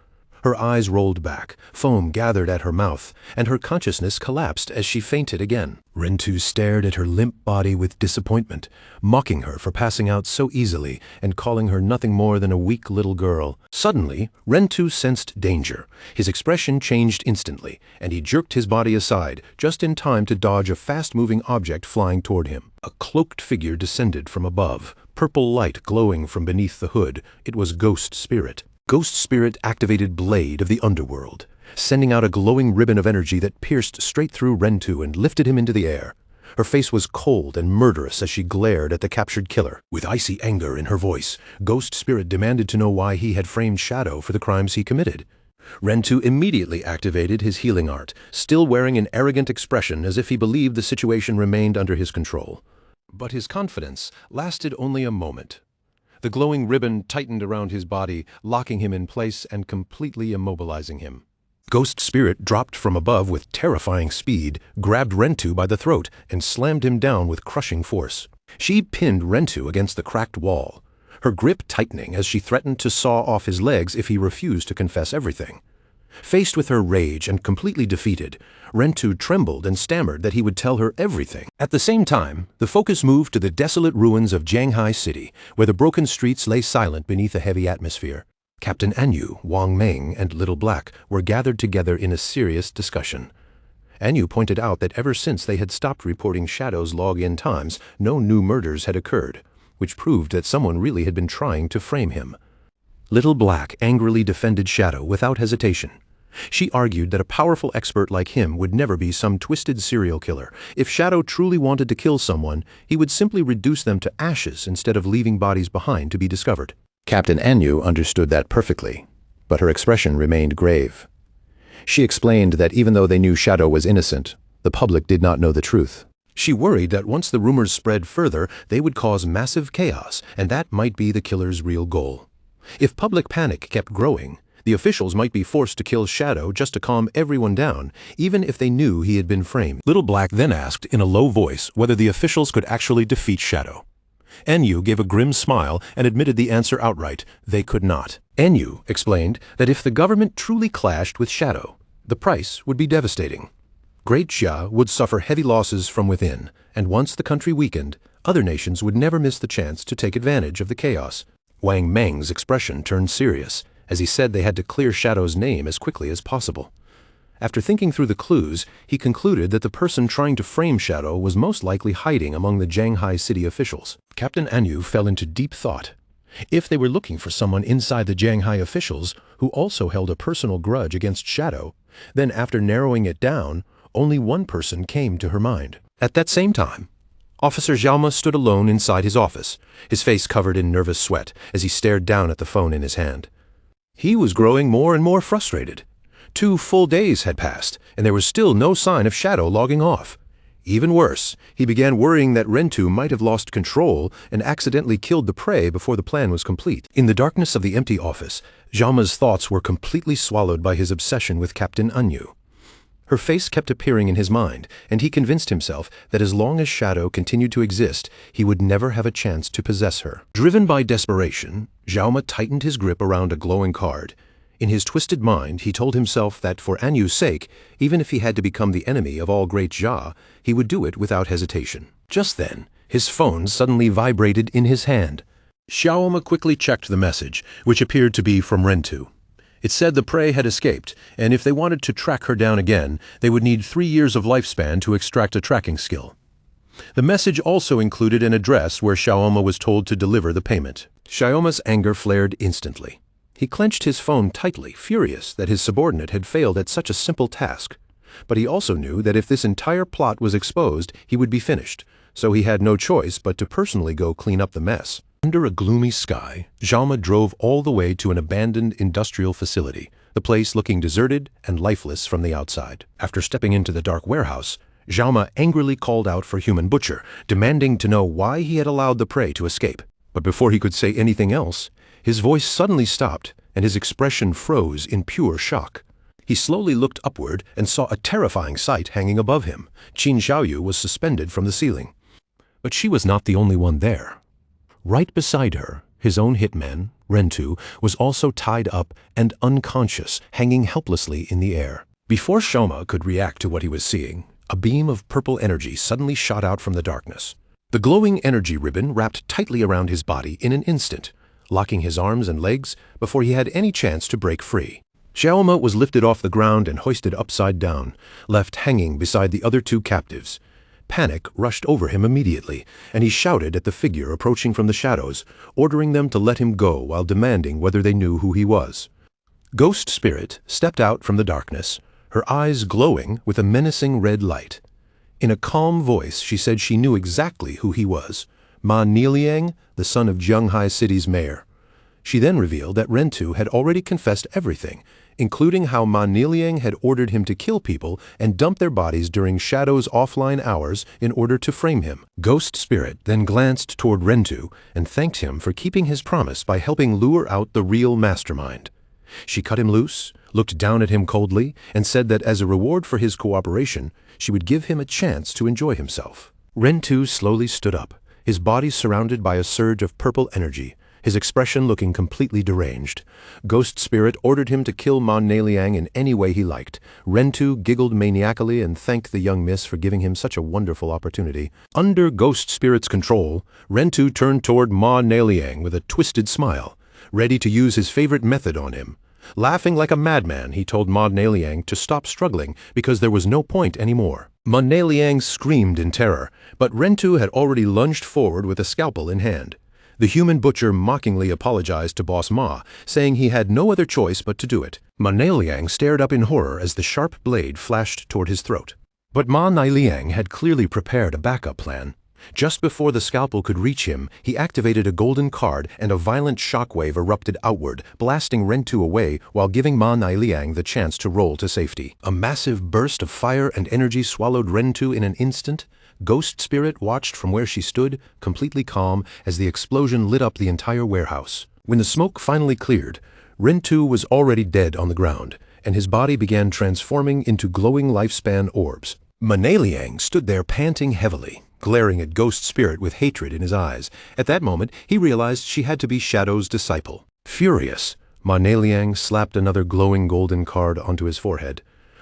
Her eyes rolled back, foam gathered at her mouth, and her consciousness collapsed as she fainted again. Rentu stared at her limp body with disappointment, mocking her for passing out so easily and calling her nothing more than a weak little girl. Suddenly, Rentu sensed danger. His expression changed instantly, and he jerked his body aside, just in time to dodge a fast-moving object flying toward him. A cloaked figure descended from above, purple light glowing from beneath the hood. It was Ghost Spirit. Ghost Spirit activated Blade of the Underworld, sending out a glowing ribbon of energy that pierced straight through Rentu and lifted him into the air. Her face was cold and murderous as she glared at the captured killer. With icy anger in her voice, Ghost Spirit demanded to know why he had framed Shadow for the crimes he committed. Rentu immediately activated his healing art, still wearing an arrogant expression as if he believed the situation remained under his control. But his confidence lasted only a moment. The glowing ribbon tightened around his body, locking him in place and completely immobilizing him. Ghost Spirit dropped from above with terrifying speed, grabbed Rentu by the throat, and slammed him down with crushing force. She pinned Rentu against the cracked wall, her grip tightening as she threatened to saw off his legs if he refused to confess everything. Faced with her rage and completely defeated, Rentu trembled and stammered that he would tell her everything. At the same time, the focus moved to the desolate ruins of Jianghai City, where the broken streets lay silent beneath a heavy atmosphere. Captain Anyu, Wang Meng, and Little Black were gathered together in a serious discussion. Anyu pointed out that ever since they had stopped reporting Shadow's log-in times, no new murders had occurred, which proved that someone really had been trying to frame him. Little Black angrily defended Shadow without hesitation. She argued that a powerful expert like him would never be some twisted serial killer. If Shadow truly wanted to kill someone, he would simply reduce them to ashes instead of leaving bodies behind to be discovered. Captain Anyu understood that perfectly, but her expression remained grave. She explained that even though they knew Shadow was innocent, the public did not know the truth. She worried that once the rumors spread further, they would cause massive chaos, and that might be the killer's real goal. If public panic kept growing, the officials might be forced to kill Shadow just to calm everyone down, even if they knew he had been framed. Little Black then asked in a low voice whether the officials could actually defeat Shadow. Enyu gave a grim smile and admitted the answer outright: they could not. Enyu explained that if the government truly clashed with Shadow, the price would be devastating. Great Xia would suffer heavy losses from within, and once the country weakened, other nations would never miss the chance to take advantage of the chaos. Wang Meng's expression turned serious, as he said they had to clear Shadow's name as quickly as possible. After thinking through the clues, he concluded that the person trying to frame Shadow was most likely hiding among the Jianghai City officials. Captain Anyu fell into deep thought. If they were looking for someone inside the Jianghai officials who also held a personal grudge against Shadow, then after narrowing it down, only one person came to her mind. At that same time, Officer Xiaoma stood alone inside his office, his face covered in nervous sweat as he stared down at the phone in his hand. He was growing more and more frustrated. 2 full days had passed, and there was still no sign of Shadow logging off. Even worse, he began worrying that Rentu might have lost control and accidentally killed the prey before the plan was complete. In the darkness of the empty office, Jaume's thoughts were completely swallowed by his obsession with Captain Anyu. Her face kept appearing in his mind, and he convinced himself that as long as Shadow continued to exist, he would never have a chance to possess her. Driven by desperation, Jaume tightened his grip around a glowing card. In his twisted mind, he told himself that for Anyu's sake, even if he had to become the enemy of all Great Jia, he would do it without hesitation. Just then, his phone suddenly vibrated in his hand. Jaume quickly checked the message, which appeared to be from Rentu. It said the prey had escaped, and if they wanted to track her down again, they would need 3 years of lifespan to extract a tracking skill. The message also included an address where Jaume was told to deliver the payment. Jaume's anger flared instantly. He clenched his phone tightly, furious that his subordinate had failed at such a simple task. But he also knew that if this entire plot was exposed, he would be finished, so he had no choice but to personally go clean up the mess. Under a gloomy sky, Jaume drove all the way to an abandoned industrial facility, the place looking deserted and lifeless from the outside. After stepping into the dark warehouse, Jaume angrily called out for Human Butcher, demanding to know why he had allowed the prey to escape. But before he could say anything else, his voice suddenly stopped and his expression froze in pure shock. He slowly looked upward and saw a terrifying sight hanging above him. Qin Xiaoyu was suspended from the ceiling. But she was not the only one there. Right beside her, his own hitman, Rentu, was also tied up and unconscious, hanging helplessly in the air. Before Jaume could react to what he was seeing, a beam of purple energy suddenly shot out from the darkness. The glowing energy ribbon wrapped tightly around his body in an instant, locking his arms and legs before he had any chance to break free. Jaume was lifted off the ground and hoisted upside down, left hanging beside the other 2 captives. Panic rushed over him immediately, and he shouted at the figure approaching from the shadows, ordering them to let him go while demanding whether they knew who he was. Ghost Spirit stepped out from the darkness, her eyes glowing with a menacing red light. In a calm voice, she said she knew exactly who he was, Ma Niliang, the son of Jianghai City's mayor. She then revealed that Rentu had already confessed everything, including how Ma Niliang had ordered him to kill people and dump their bodies during Shadow's offline hours in order to frame him. Ghost Spirit then glanced toward Rentu and thanked him for keeping his promise by helping lure out the real mastermind. She cut him loose, looked down at him coldly, and said that as a reward for his cooperation, she would give him a chance to enjoy himself. Rentu slowly stood up, his body surrounded by a surge of purple energy, his expression looking completely deranged. Ghost Spirit ordered him to kill Ma Niliang in any way he liked. Rentu giggled maniacally and thanked the young miss for giving him such a wonderful opportunity. Under Ghost Spirit's control, Rentu turned toward Ma Niliang with a twisted smile, ready to use his favorite method on him. Laughing like a madman, he told Ma Niliang to stop struggling because there was no point anymore. Ma Niliang screamed in terror, but Rentu had already lunged forward with a scalpel in hand. The Human Butcher mockingly apologized to Boss Ma, saying he had no other choice but to do it. Ma Niliang stared up in horror as the sharp blade flashed toward his throat. But Ma Niliang had clearly prepared a backup plan. Just before the scalpel could reach him, he activated a golden card and a violent shockwave erupted outward, blasting Rentu away while giving Ma Niliang the chance to roll to safety. A massive burst of fire and energy swallowed Rentu in an instant. Ghost Spirit watched from where she stood, completely calm, as the explosion lit up the entire warehouse. When the smoke finally cleared, Rentu was already dead on the ground, and his body began transforming into glowing lifespan orbs. Ma Niliang stood there panting heavily, glaring at Ghost Spirit with hatred in his eyes. At that moment, he realized she had to be Shadow's disciple. Furious, Ma Niliang slapped another glowing golden card onto his forehead.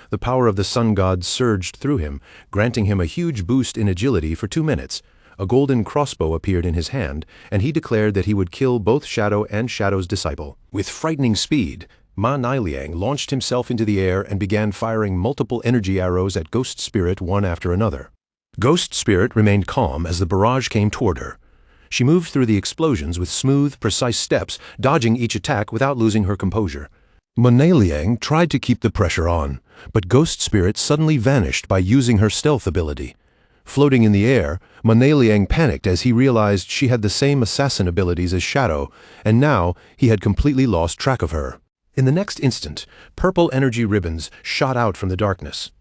The power of the sun god surged through him, granting him a huge boost in agility for 2 minutes. A golden crossbow appeared in his hand, and he declared that he would kill both Shadow and Shadow's disciple. With frightening speed, Ma Niliang launched himself into the air and began firing multiple energy arrows at Ghost Spirit one after another. Ghost Spirit remained calm as the barrage came toward her. She moved through the explosions with smooth, precise steps, dodging each attack without losing her composure. Ma Niliang tried to keep the pressure on, but Ghost Spirit suddenly vanished by using her stealth ability. Floating in the air, Ma Niliang panicked as he realized she had the same assassin abilities as Shadow, and now he had completely lost track of her. In the next instant, purple energy ribbons shot out from the darkness.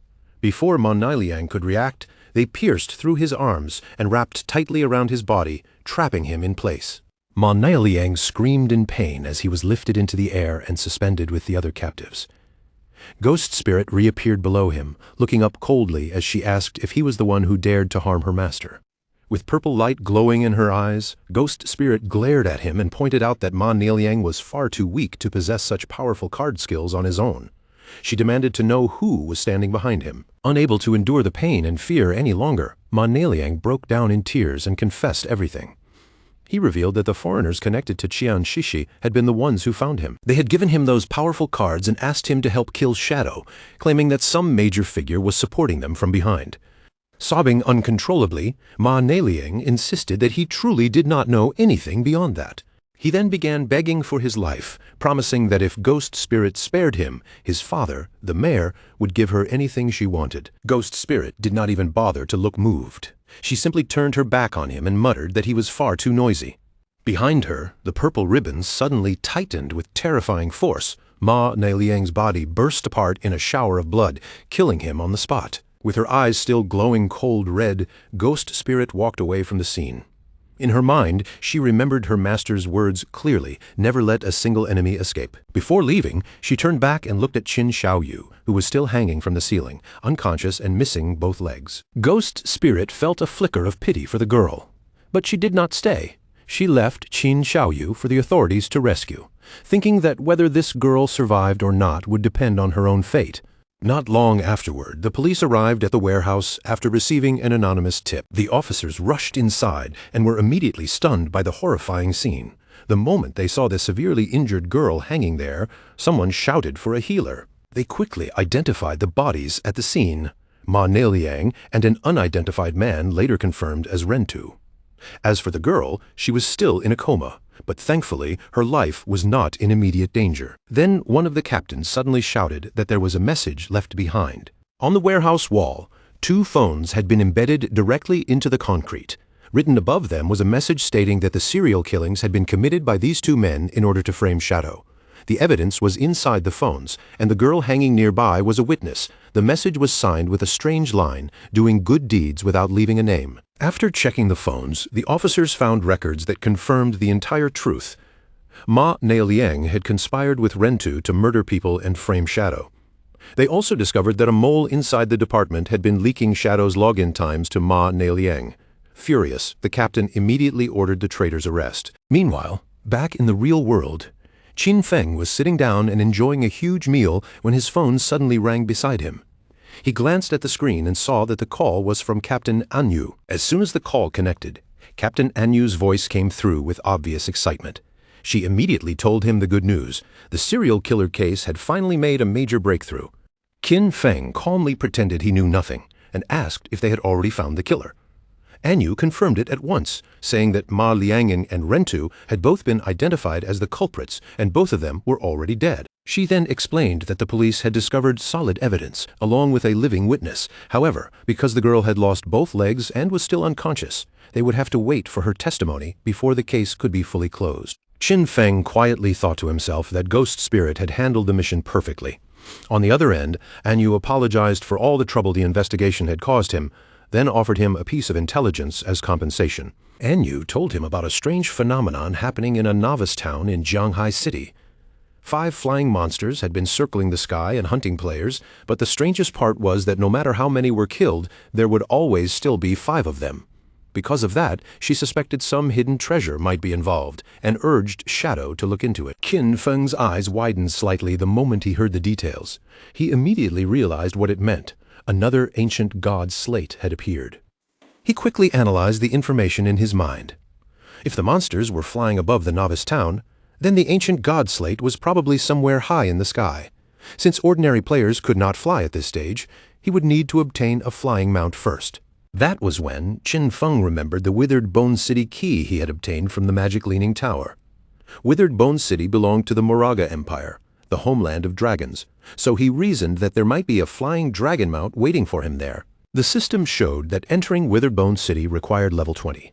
Before Ma Nieliang could react, they pierced through his arms and wrapped tightly around his body, trapping him in place. Ma Nieliang screamed in pain as he was lifted into the air and suspended with the other captives. Ghost Spirit reappeared below him, looking up coldly as she asked if he was the one who dared to harm her master. With purple light glowing in her eyes, Ghost Spirit glared at him and pointed out that Ma Nieliang was far too weak to possess such powerful card skills on his own. She demanded to know who was standing behind him. Unable to endure the pain and fear any longer, Ma Nieliang broke down in tears and confessed everything. He revealed that the foreigners connected to Qian Shishi had been the ones who found him. They had given him those powerful cards and asked him to help kill Shadow, claiming that some major figure was supporting them from behind. Sobbing uncontrollably, Ma Nieliang insisted that he truly did not know anything beyond that. He then began begging for his life, promising that if Ghost Spirit spared him, his father, the mayor, would give her anything she wanted. Ghost Spirit did not even bother to look moved. She simply turned her back on him and muttered that he was far too noisy. Behind her, the purple ribbons suddenly tightened with terrifying force. Ma Nieliang's body burst apart in a shower of blood, killing him on the spot. With her eyes still glowing cold red, Ghost Spirit walked away from the scene. In her mind, she remembered her master's words clearly, never let a single enemy escape. Before leaving, she turned back and looked at Qin Xiaoyu, who was still hanging from the ceiling, unconscious and missing both legs. Ghost Spirit felt a flicker of pity for the girl. But she did not stay. She left Qin Xiaoyu for the authorities to rescue, thinking that whether this girl survived or not would depend on her own fate. Not long afterward, the police arrived at the warehouse after receiving an anonymous tip. The officers rushed inside and were immediately stunned by the horrifying scene. The moment they saw the severely injured girl hanging there, someone shouted for a healer. They quickly identified the bodies at the scene: Ma Nieliang and an unidentified man later confirmed as Rentu. As for the girl, she was still in a coma, but thankfully her life was not in immediate danger. Then one of the captains suddenly shouted that there was a message left behind. On the warehouse wall, 2 phones had been embedded directly into the concrete. Written above them was a message stating that the serial killings had been committed by these 2 men in order to frame Shadow. The evidence was inside the phones, and the girl hanging nearby was a witness. The message was signed with a strange line, doing good deeds without leaving a name. After checking the phones, the officers found records that confirmed the entire truth. Ma Nieliang had conspired with Rentu to murder people and frame Shadow. They also discovered that a mole inside the department had been leaking Shadow's login times to Ma Nieliang. Furious, the captain immediately ordered the traitor's arrest. Meanwhile, back in the real world, Qin Feng was sitting down and enjoying a huge meal when his phone suddenly rang beside him. He glanced at the screen and saw that the call was from Captain Anyu. As soon as the call connected, Captain Anyu's voice came through with obvious excitement. She immediately told him the good news. The serial killer case had finally made a major breakthrough. Qin Feng calmly pretended he knew nothing and asked if they had already found the killer. Anyu confirmed it at once, saying that Ma Liangin and Rentu had both been identified as the culprits and both of them were already dead. She then explained that the police had discovered solid evidence, along with a living witness. However, because the girl had lost both legs and was still unconscious, they would have to wait for her testimony before the case could be fully closed. Qin Feng quietly thought to himself that Ghost Spirit had handled the mission perfectly. On the other end, Anyu apologized for all the trouble the investigation had caused him, then offered him a piece of intelligence as compensation. Anyu told him about a strange phenomenon happening in a novice town in Jianghai City. 5 flying monsters had been circling the sky and hunting players, but the strangest part was that no matter how many were killed, there would always still be 5 of them. Because of that, she suspected some hidden treasure might be involved, and urged Shadow to look into it. Qin Feng's eyes widened slightly the moment he heard the details. He immediately realized what it meant. Another ancient god slate had appeared. He quickly analyzed the information in his mind. If the monsters were flying above the novice town, then the ancient god slate was probably somewhere high in the sky. Since ordinary players could not fly at this stage, he would need to obtain a flying mount first. That was when Qin Feng remembered the Withered Bone City key he had obtained from the Magic Leaning Tower. Withered Bone City belonged to the Moraga Empire, the homeland of dragons, so he reasoned that there might be a flying dragon mount waiting for him there. The system showed that entering Withered Bone City required level 20.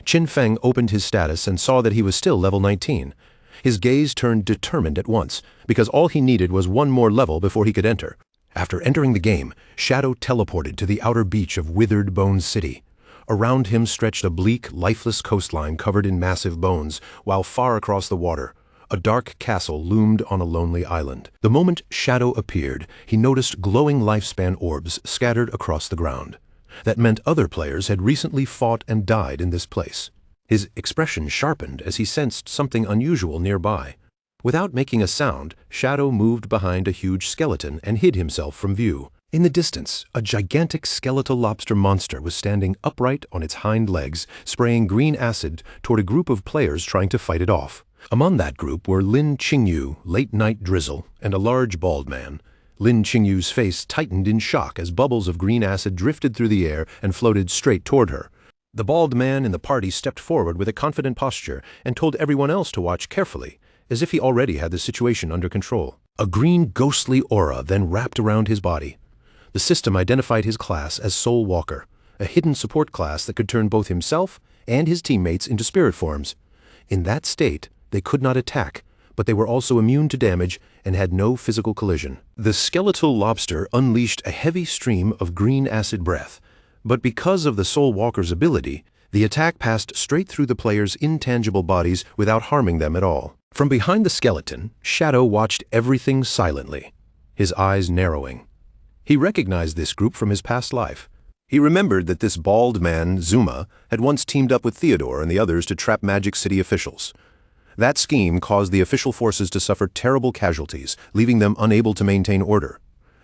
Qin Feng opened his status and saw that he was still level 19. His gaze turned determined at once, because all he needed was one more level before he could enter. After entering the game, Shadow teleported to the outer beach of Withered Bones City. Around him stretched a bleak, lifeless coastline covered in massive bones, while far across the water, a dark castle loomed on a lonely island. The moment Shadow appeared, he noticed glowing lifespan orbs scattered across the ground. That meant other players had recently fought and died in this place. His expression sharpened as he sensed something unusual nearby. Without making a sound, Shadow moved behind a huge skeleton and hid himself from view. In the distance, a gigantic skeletal lobster monster was standing upright on its hind legs, spraying green acid toward a group of players trying to fight it off. Among that group were Lin Qingyu, Late Night Drizzle, and a large bald man. Lin Qingyu's face tightened in shock as bubbles of green acid drifted through the air and floated straight toward her. The bald man in the party stepped forward with a confident posture and told everyone else to watch carefully, as if he already had the situation under control. A green ghostly aura then wrapped around his body. The system identified his class as Soul Walker, a hidden support class that could turn both himself and his teammates into spirit forms. In that state, they could not attack, but they were also immune to damage and had no physical collision. The skeletal lobster unleashed a heavy stream of green acid breath, but because of the Soul Walker's ability, the attack passed straight through the players' intangible bodies without harming them at all. From behind the skeleton, Shadow watched everything silently, his eyes narrowing. He recognized this group from his past life. He remembered that this bald man, Zuma, had once teamed up with Theodore and the others to trap Magic City officials. That scheme caused the official forces to suffer terrible casualties, leaving them unable to maintain order.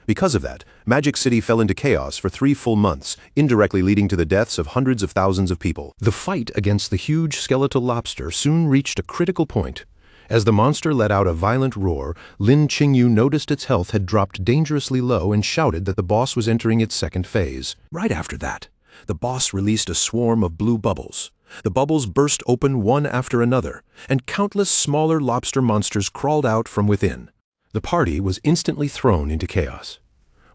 Because of that, Magic City fell into chaos for 3 full months, indirectly leading to the deaths of hundreds of thousands of people. The fight against the huge skeletal lobster soon reached a critical point. As the monster let out a violent roar, Lin Qingyu noticed its health had dropped dangerously low and shouted that the boss was entering its second phase. Right after that, the boss released a swarm of blue bubbles. The bubbles burst open one after another, and countless smaller lobster monsters crawled out from within. The party was instantly thrown into chaos.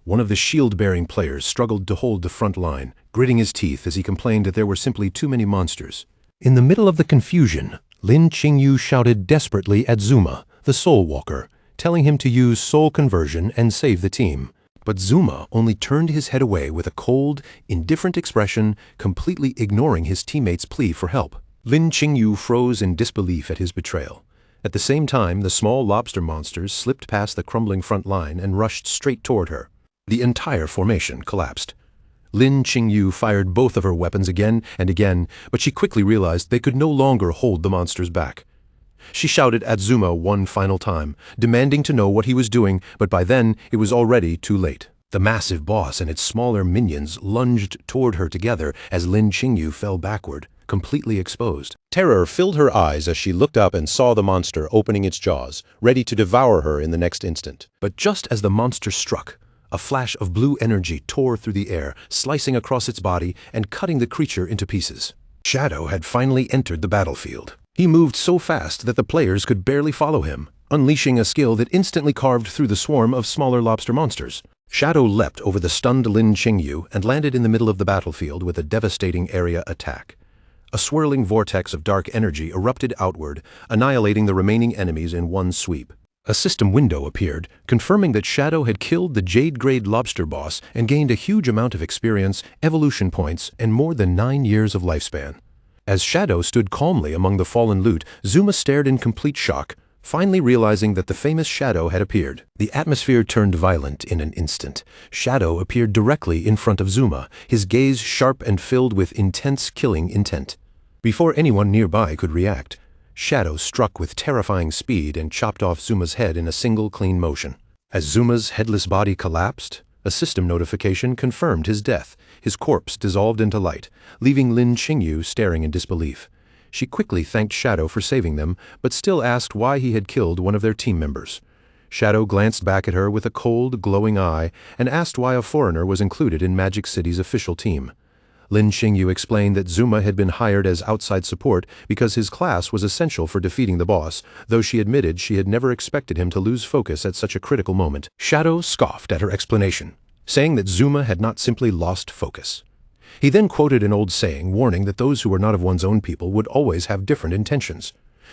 One of the shield-bearing players struggled to hold the front line, gritting his teeth as he complained that there were simply too many monsters. In the middle of the confusion, Lin Qingyu shouted desperately at Zuma, the Soul Walker, telling him to use soul conversion and save the team. But Zuma only turned his head away with a cold, indifferent expression, completely ignoring his teammates' plea for help. Lin Qingyu froze in disbelief at his betrayal. At the same time, the small lobster monsters slipped past the crumbling front line and rushed straight toward her. The entire formation collapsed. Lin Qingyu fired both of her weapons again and again, but she quickly realized they could no longer hold the monsters back. She shouted at Zuma one final time, demanding to know what he was doing, but by then it was already too late. The massive boss and its smaller minions lunged toward her together as Lin Qingyu fell backward, completely exposed. Terror filled her eyes as she looked up and saw the monster opening its jaws, ready to devour her in the next instant. But just as the monster struck, a flash of blue energy tore through the air, slicing across its body and cutting the creature into pieces. Shadow had finally entered the battlefield. He moved so fast that the players could barely follow him, unleashing a skill that instantly carved through the swarm of smaller lobster monsters. Shadow leapt over the stunned Lin Qingyu and landed in the middle of the battlefield with a devastating area attack. A swirling vortex of dark energy erupted outward, annihilating the remaining enemies in one sweep. A system window appeared, confirming that Shadow had killed the Jade-grade lobster boss and gained a huge amount of experience, evolution points, and more than 9 years of lifespan. As Shadow stood calmly among the fallen loot, Zuma stared in complete shock, finally realizing that the famous Shadow had appeared. The atmosphere turned violent in an instant. Shadow appeared directly in front of Zuma, his gaze sharp and filled with intense killing intent. Before anyone nearby could react, Shadow struck with terrifying speed and chopped off Zuma's head in a single clean motion. As Zuma's headless body collapsed, a system notification confirmed his death. His corpse dissolved into light, leaving Lin Qingyu staring in disbelief. She quickly thanked Shadow for saving them, but still asked why he had killed one of their team members. Shadow glanced back at her with a cold, glowing eye and asked why a foreigner was included in Magic City's official team. Lin Qingyu explained that Zuma had been hired as outside support because his class was essential for defeating the boss, though she admitted she had never expected him to lose focus at such a critical moment. Shadow scoffed at her explanation, saying that Zuma had not simply lost focus. He then quoted an old saying warning that those who were not of one's own people would always have different intentions.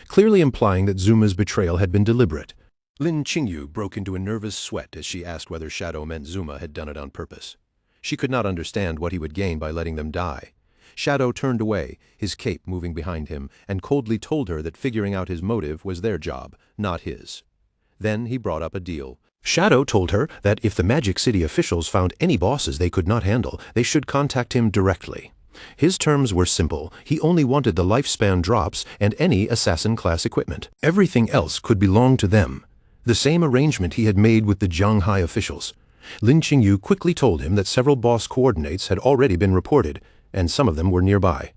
clearly implying that Zuma's betrayal had been deliberate. Lin Qingyu broke into a nervous sweat as she asked whether Shadow meant Zuma had done it on purpose. She could not understand what he would gain by letting them die. Shadow turned away, his cape moving behind him, and coldly told her that figuring out his motive was their job, not his. Then he brought up a deal. Shadow told her that if the Magic City officials found any bosses they could not handle, they should contact him directly. His terms were simple. He only wanted the lifespan drops and any assassin-class equipment. Everything else could belong to them. The same arrangement he had made with the Zhanghai officials. Lin Qingyu quickly told him that several boss coordinates had already been reported, and some of them were nearby.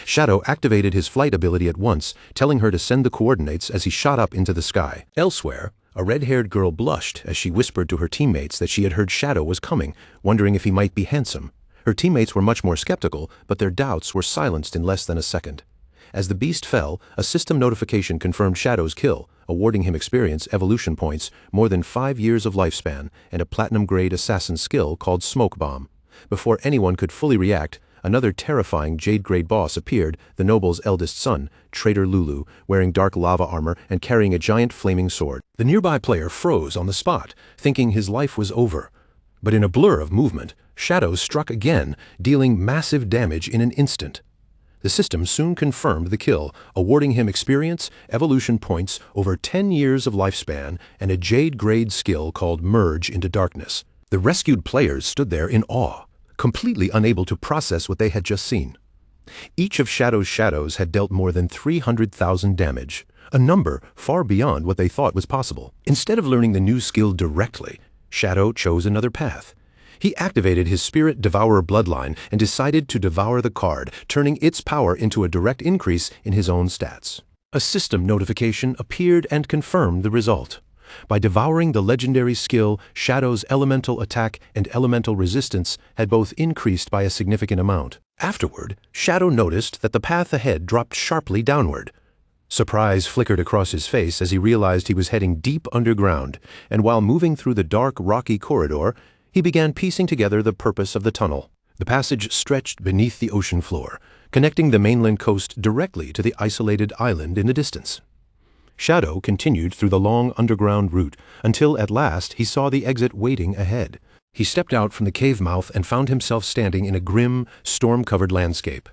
Shadow activated his flight ability at once, telling her to send the coordinates as he shot up into the sky. Elsewhere, a red-haired girl blushed as she whispered to her teammates that she had heard Shadow was coming, wondering if he might be handsome. Her teammates were much more skeptical, but their doubts were silenced in less than a second. As the beast fell, a system notification confirmed Shadow's kill, awarding him experience evolution points, more than 5 years of lifespan, and a platinum-grade assassin skill called Smoke Bomb. Before anyone could fully react, another terrifying Jade-grade boss appeared, the noble's eldest son, Traitor Lulu, wearing dark lava armor and carrying a giant flaming sword. The nearby player froze on the spot, thinking his life was over. But in a blur of movement, Shadow struck again, dealing massive damage in an instant. The system soon confirmed the kill, awarding him experience, evolution points, over 10 years of lifespan, and a Jade-grade skill called Merge into Darkness. The rescued players stood there in awe, completely unable to process what they had just seen. Each of Shadow's shadows had dealt more than 300,000 damage, a number far beyond what they thought was possible. Instead of learning the new skill directly, Shadow chose another path. He activated his Spirit Devourer bloodline and decided to devour the card, turning its power into a direct increase in his own stats. A system notification appeared and confirmed the result. By devouring the legendary skill, Shadow's elemental attack and elemental resistance had both increased by a significant amount. Afterward, Shadow noticed that the path ahead dropped sharply downward. Surprise flickered across his face as he realized he was heading deep underground, and while moving through the dark, rocky corridor, he began piecing together the purpose of the tunnel. The passage stretched beneath the ocean floor, connecting the mainland coast directly to the isolated island in the distance. Shadow continued through the long underground route until at last he saw the exit waiting ahead. He stepped out from the cave mouth and found himself standing in a grim, storm-covered landscape.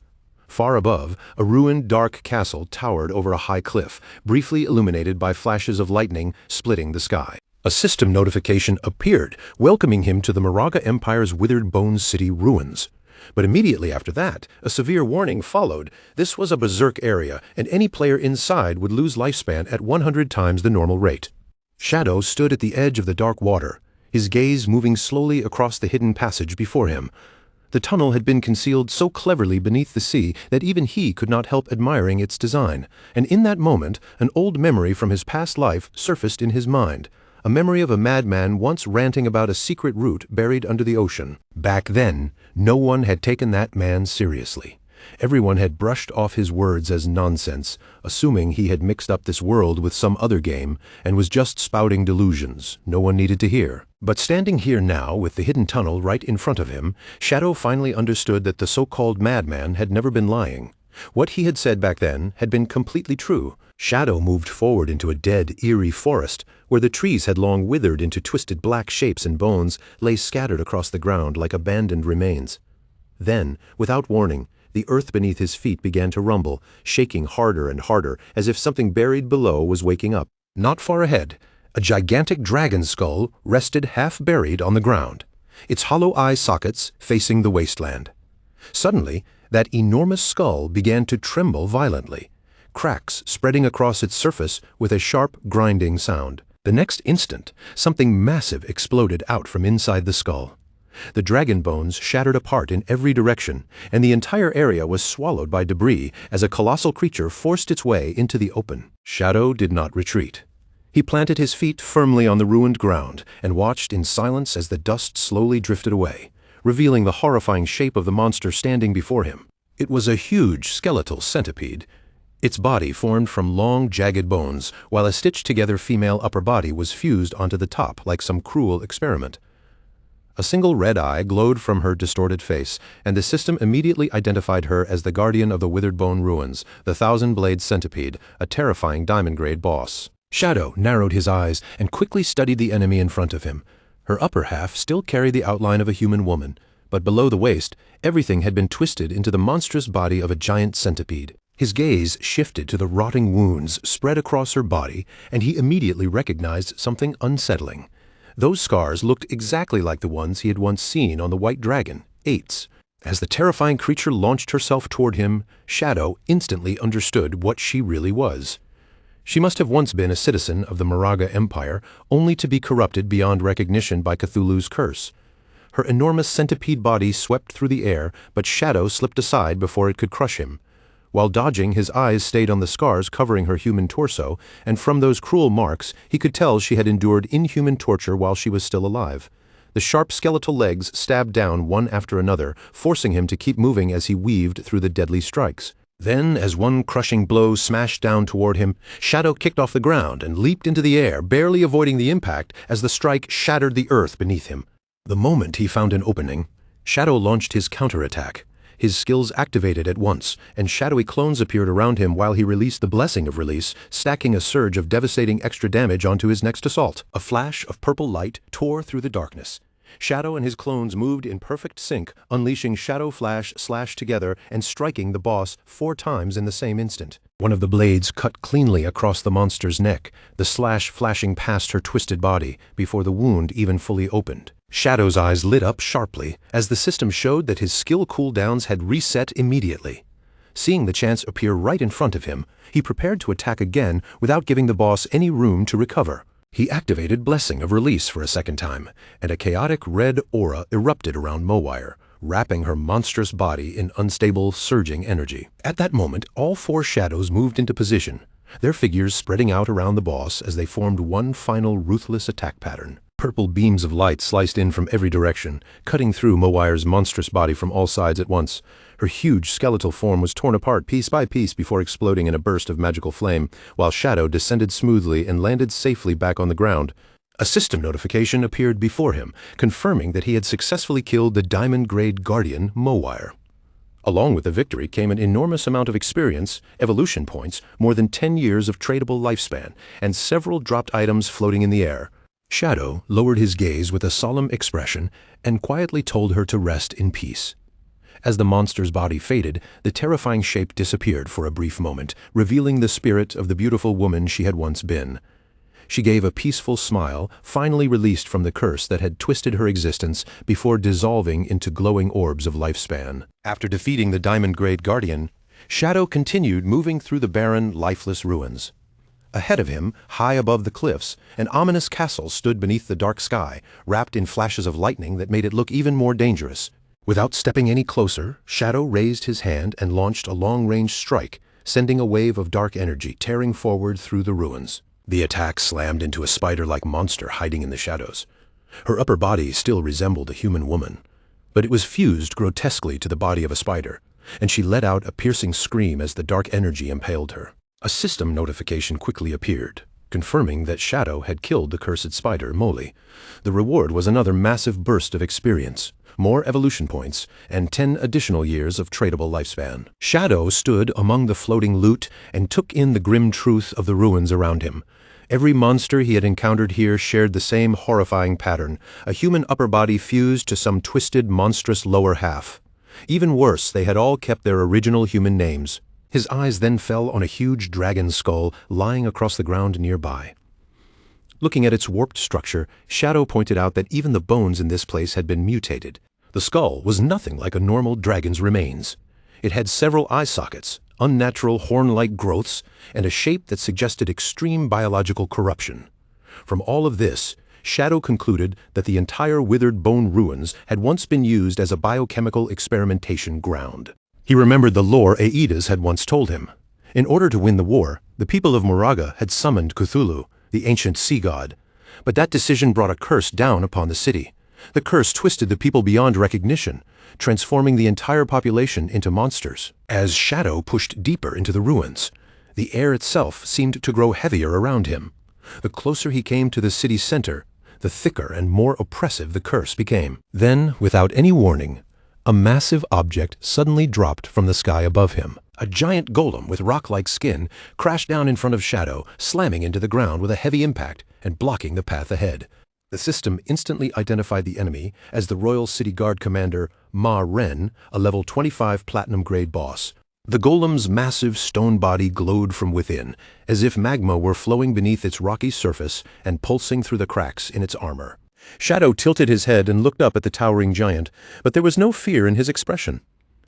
Far above, a ruined, dark castle towered over a high cliff, briefly illuminated by flashes of lightning splitting the sky. A system notification appeared, welcoming him to the Moraga Empire's Withered Bones City ruins. But immediately after that, a severe warning followed. This was a berserk area, and any player inside would lose lifespan at 100 times the normal rate. Shadow stood at the edge of the dark water, his gaze moving slowly across the hidden passage before him. The tunnel had been concealed so cleverly beneath the sea that even he could not help admiring its design, and in that moment, an old memory from his past life surfaced in his mind. A memory of a madman once ranting about a secret route buried under the ocean. Back then, no one had taken that man seriously. Everyone had brushed off his words as nonsense, assuming he had mixed up this world with some other game and was just spouting delusions no one needed to hear. But standing here now with the hidden tunnel right in front of him, Shadow finally understood that the so-called madman had never been lying. What he had said back then had been completely true. Shadow moved forward into a dead, eerie forest, where the trees had long withered into twisted black shapes and bones lay scattered across the ground like abandoned remains. Then, without warning, the earth beneath his feet began to rumble, shaking harder and harder, as if something buried below was waking up. Not far ahead, a gigantic dragon skull rested half-buried on the ground, its hollow eye sockets facing the wasteland. Suddenly, that enormous skull began to tremble violently, cracks spreading across its surface with a sharp, grinding sound. The next instant, something massive exploded out from inside the skull. The dragon bones shattered apart in every direction, and the entire area was swallowed by debris as a colossal creature forced its way into the open. Shadow did not retreat. He planted his feet firmly on the ruined ground and watched in silence as the dust slowly drifted away, revealing the horrifying shape of the monster standing before him. It was a huge skeletal centipede. Its body formed from long, jagged bones, while a stitched-together female upper body was fused onto the top like some cruel experiment. A single red eye glowed from her distorted face, and the system immediately identified her as the guardian of the Withered Bone Ruins, the Thousand-Blade Centipede, a terrifying diamond-grade boss. Shadow narrowed his eyes and quickly studied the enemy in front of him. Her upper half still carried the outline of a human woman, but below the waist, everything had been twisted into the monstrous body of a giant centipede. His gaze shifted to the rotting wounds spread across her body, and he immediately recognized something unsettling. Those scars looked exactly like the ones he had once seen on the White Dragon, Eights. As the terrifying creature launched herself toward him, Shadow instantly understood what she really was. She must have once been a citizen of the Moraga Empire, only to be corrupted beyond recognition by Cthulhu's curse. Her enormous centipede body swept through the air, but Shadow slipped aside before it could crush him. While dodging, his eyes stayed on the scars covering her human torso, and from those cruel marks, he could tell she had endured inhuman torture while she was still alive. The sharp skeletal legs stabbed down one after another, forcing him to keep moving as he weaved through the deadly strikes. Then, as one crushing blow smashed down toward him, Shadow kicked off the ground and leaped into the air, barely avoiding the impact as the strike shattered the earth beneath him. The moment he found an opening, Shadow launched his counterattack. His skills activated at once, and shadowy clones appeared around him while he released the Blessing of Release, stacking a surge of devastating extra damage onto his next assault. A flash of purple light tore through the darkness. Shadow and his clones moved in perfect sync, unleashing Shadow Flash slash together and striking the boss 4 times in the same instant. One of the blades cut cleanly across the monster's neck, the slash flashing past her twisted body before the wound even fully opened. Shadow's eyes lit up sharply as the system showed that his skill cooldowns had reset immediately. Seeing the chance appear right in front of him, he prepared to attack again without giving the boss any room to recover. He activated Blessing of Release for a second time, and a chaotic red aura erupted around Mowire, wrapping her monstrous body in unstable, surging energy. At that moment, all 4 shadows moved into position, their figures spreading out around the boss as they formed one final ruthless attack pattern. Purple beams of light sliced in from every direction, cutting through Mowire's monstrous body from all sides at once. Her huge skeletal form was torn apart piece by piece before exploding in a burst of magical flame, while Shadow descended smoothly and landed safely back on the ground. A system notification appeared before him, confirming that he had successfully killed the diamond-grade guardian, Mowire. Along with the victory came an enormous amount of experience, evolution points, more than 10 years of tradable lifespan, and several dropped items floating in the air. Shadow lowered his gaze with a solemn expression and quietly told her to rest in peace. As the monster's body faded, the terrifying shape disappeared for a brief moment, revealing the spirit of the beautiful woman she had once been. She gave a peaceful smile, finally released from the curse that had twisted her existence before dissolving into glowing orbs of lifespan. After defeating the diamond-grade guardian, Shadow continued moving through the barren, lifeless ruins. Ahead of him, high above the cliffs, an ominous castle stood beneath the dark sky, wrapped in flashes of lightning that made it look even more dangerous. Without stepping any closer, Shadow raised his hand and launched a long-range strike, sending a wave of dark energy tearing forward through the ruins. The attack slammed into a spider-like monster hiding in the shadows. Her upper body still resembled a human woman, but it was fused grotesquely to the body of a spider, and she let out a piercing scream as the dark energy impaled her. A system notification quickly appeared, confirming that Shadow had killed the cursed spider, Moli. The reward was another massive burst of experience, more evolution points, and 10 additional years of tradable lifespan. Shadow stood among the floating loot and took in the grim truth of the ruins around him. Every monster he had encountered here shared the same horrifying pattern, a human upper body fused to some twisted, monstrous lower half. Even worse, they had all kept their original human names. His eyes then fell on a huge dragon skull lying across the ground nearby. Looking at its warped structure, Shadow pointed out that even the bones in this place had been mutated. The skull was nothing like a normal dragon's remains. It had several eye sockets, unnatural horn-like growths, and a shape that suggested extreme biological corruption. From all of this, Shadow concluded that the entire Withered Bone Ruins had once been used as a biochemical experimentation ground. He remembered the lore Aedas had once told him. In order to win the war, the people of Moraga had summoned Cthulhu, the ancient sea god. But that decision brought a curse down upon the city. The curse twisted the people beyond recognition, transforming the entire population into monsters. As Shadow pushed deeper into the ruins, the air itself seemed to grow heavier around him. The closer he came to the city's center, the thicker and more oppressive the curse became. Then, without any warning, a massive object suddenly dropped from the sky above him. A giant golem with rock-like skin crashed down in front of Shadow, slamming into the ground with a heavy impact and blocking the path ahead. The system instantly identified the enemy as the Royal City Guard commander Ma Ren, a level 25 platinum-grade boss. The golem's massive stone body glowed from within, as if magma were flowing beneath its rocky surface and pulsing through the cracks in its armor. Shadow tilted his head and looked up at the towering giant, but there was no fear in his expression.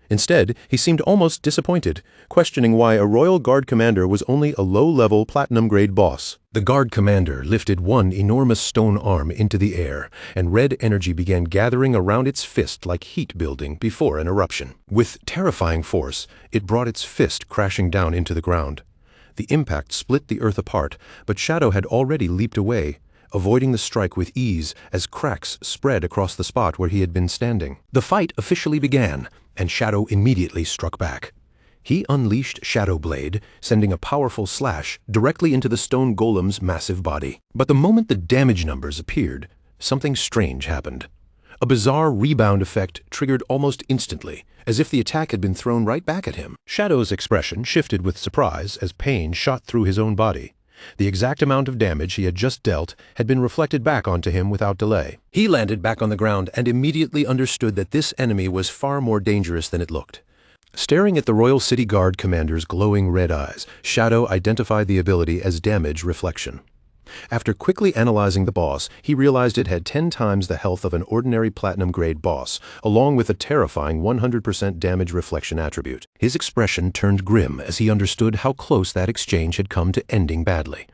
Instead, he seemed almost disappointed, questioning why a Royal Guard commander was only a low-level platinum-grade boss. The Guard commander lifted one enormous stone arm into the air, and red energy began gathering around its fist like heat building before an eruption. With terrifying force, it brought its fist crashing down into the ground. The impact split the earth apart, but Shadow had already leaped away, avoiding the strike with ease as cracks spread across the spot where he had been standing. The fight officially began, and Shadow immediately struck back. He unleashed Shadow Blade, sending a powerful slash directly into the stone golem's massive body. But the moment the damage numbers appeared, something strange happened. A bizarre rebound effect triggered almost instantly, as if the attack had been thrown right back at him. Shadow's expression shifted with surprise as pain shot through his own body. The exact amount of damage he had just dealt had been reflected back onto him without delay. He landed back on the ground and immediately understood that this enemy was far more dangerous than it looked. Staring at the Royal City Guard commander's glowing red eyes, Shadow identified the ability as damage reflection. After quickly analyzing the boss, he realized it had 10 times the health of an ordinary platinum-grade boss, along with a terrifying 100% damage reflection attribute. His expression turned grim as he understood how close that exchange had come to ending badly.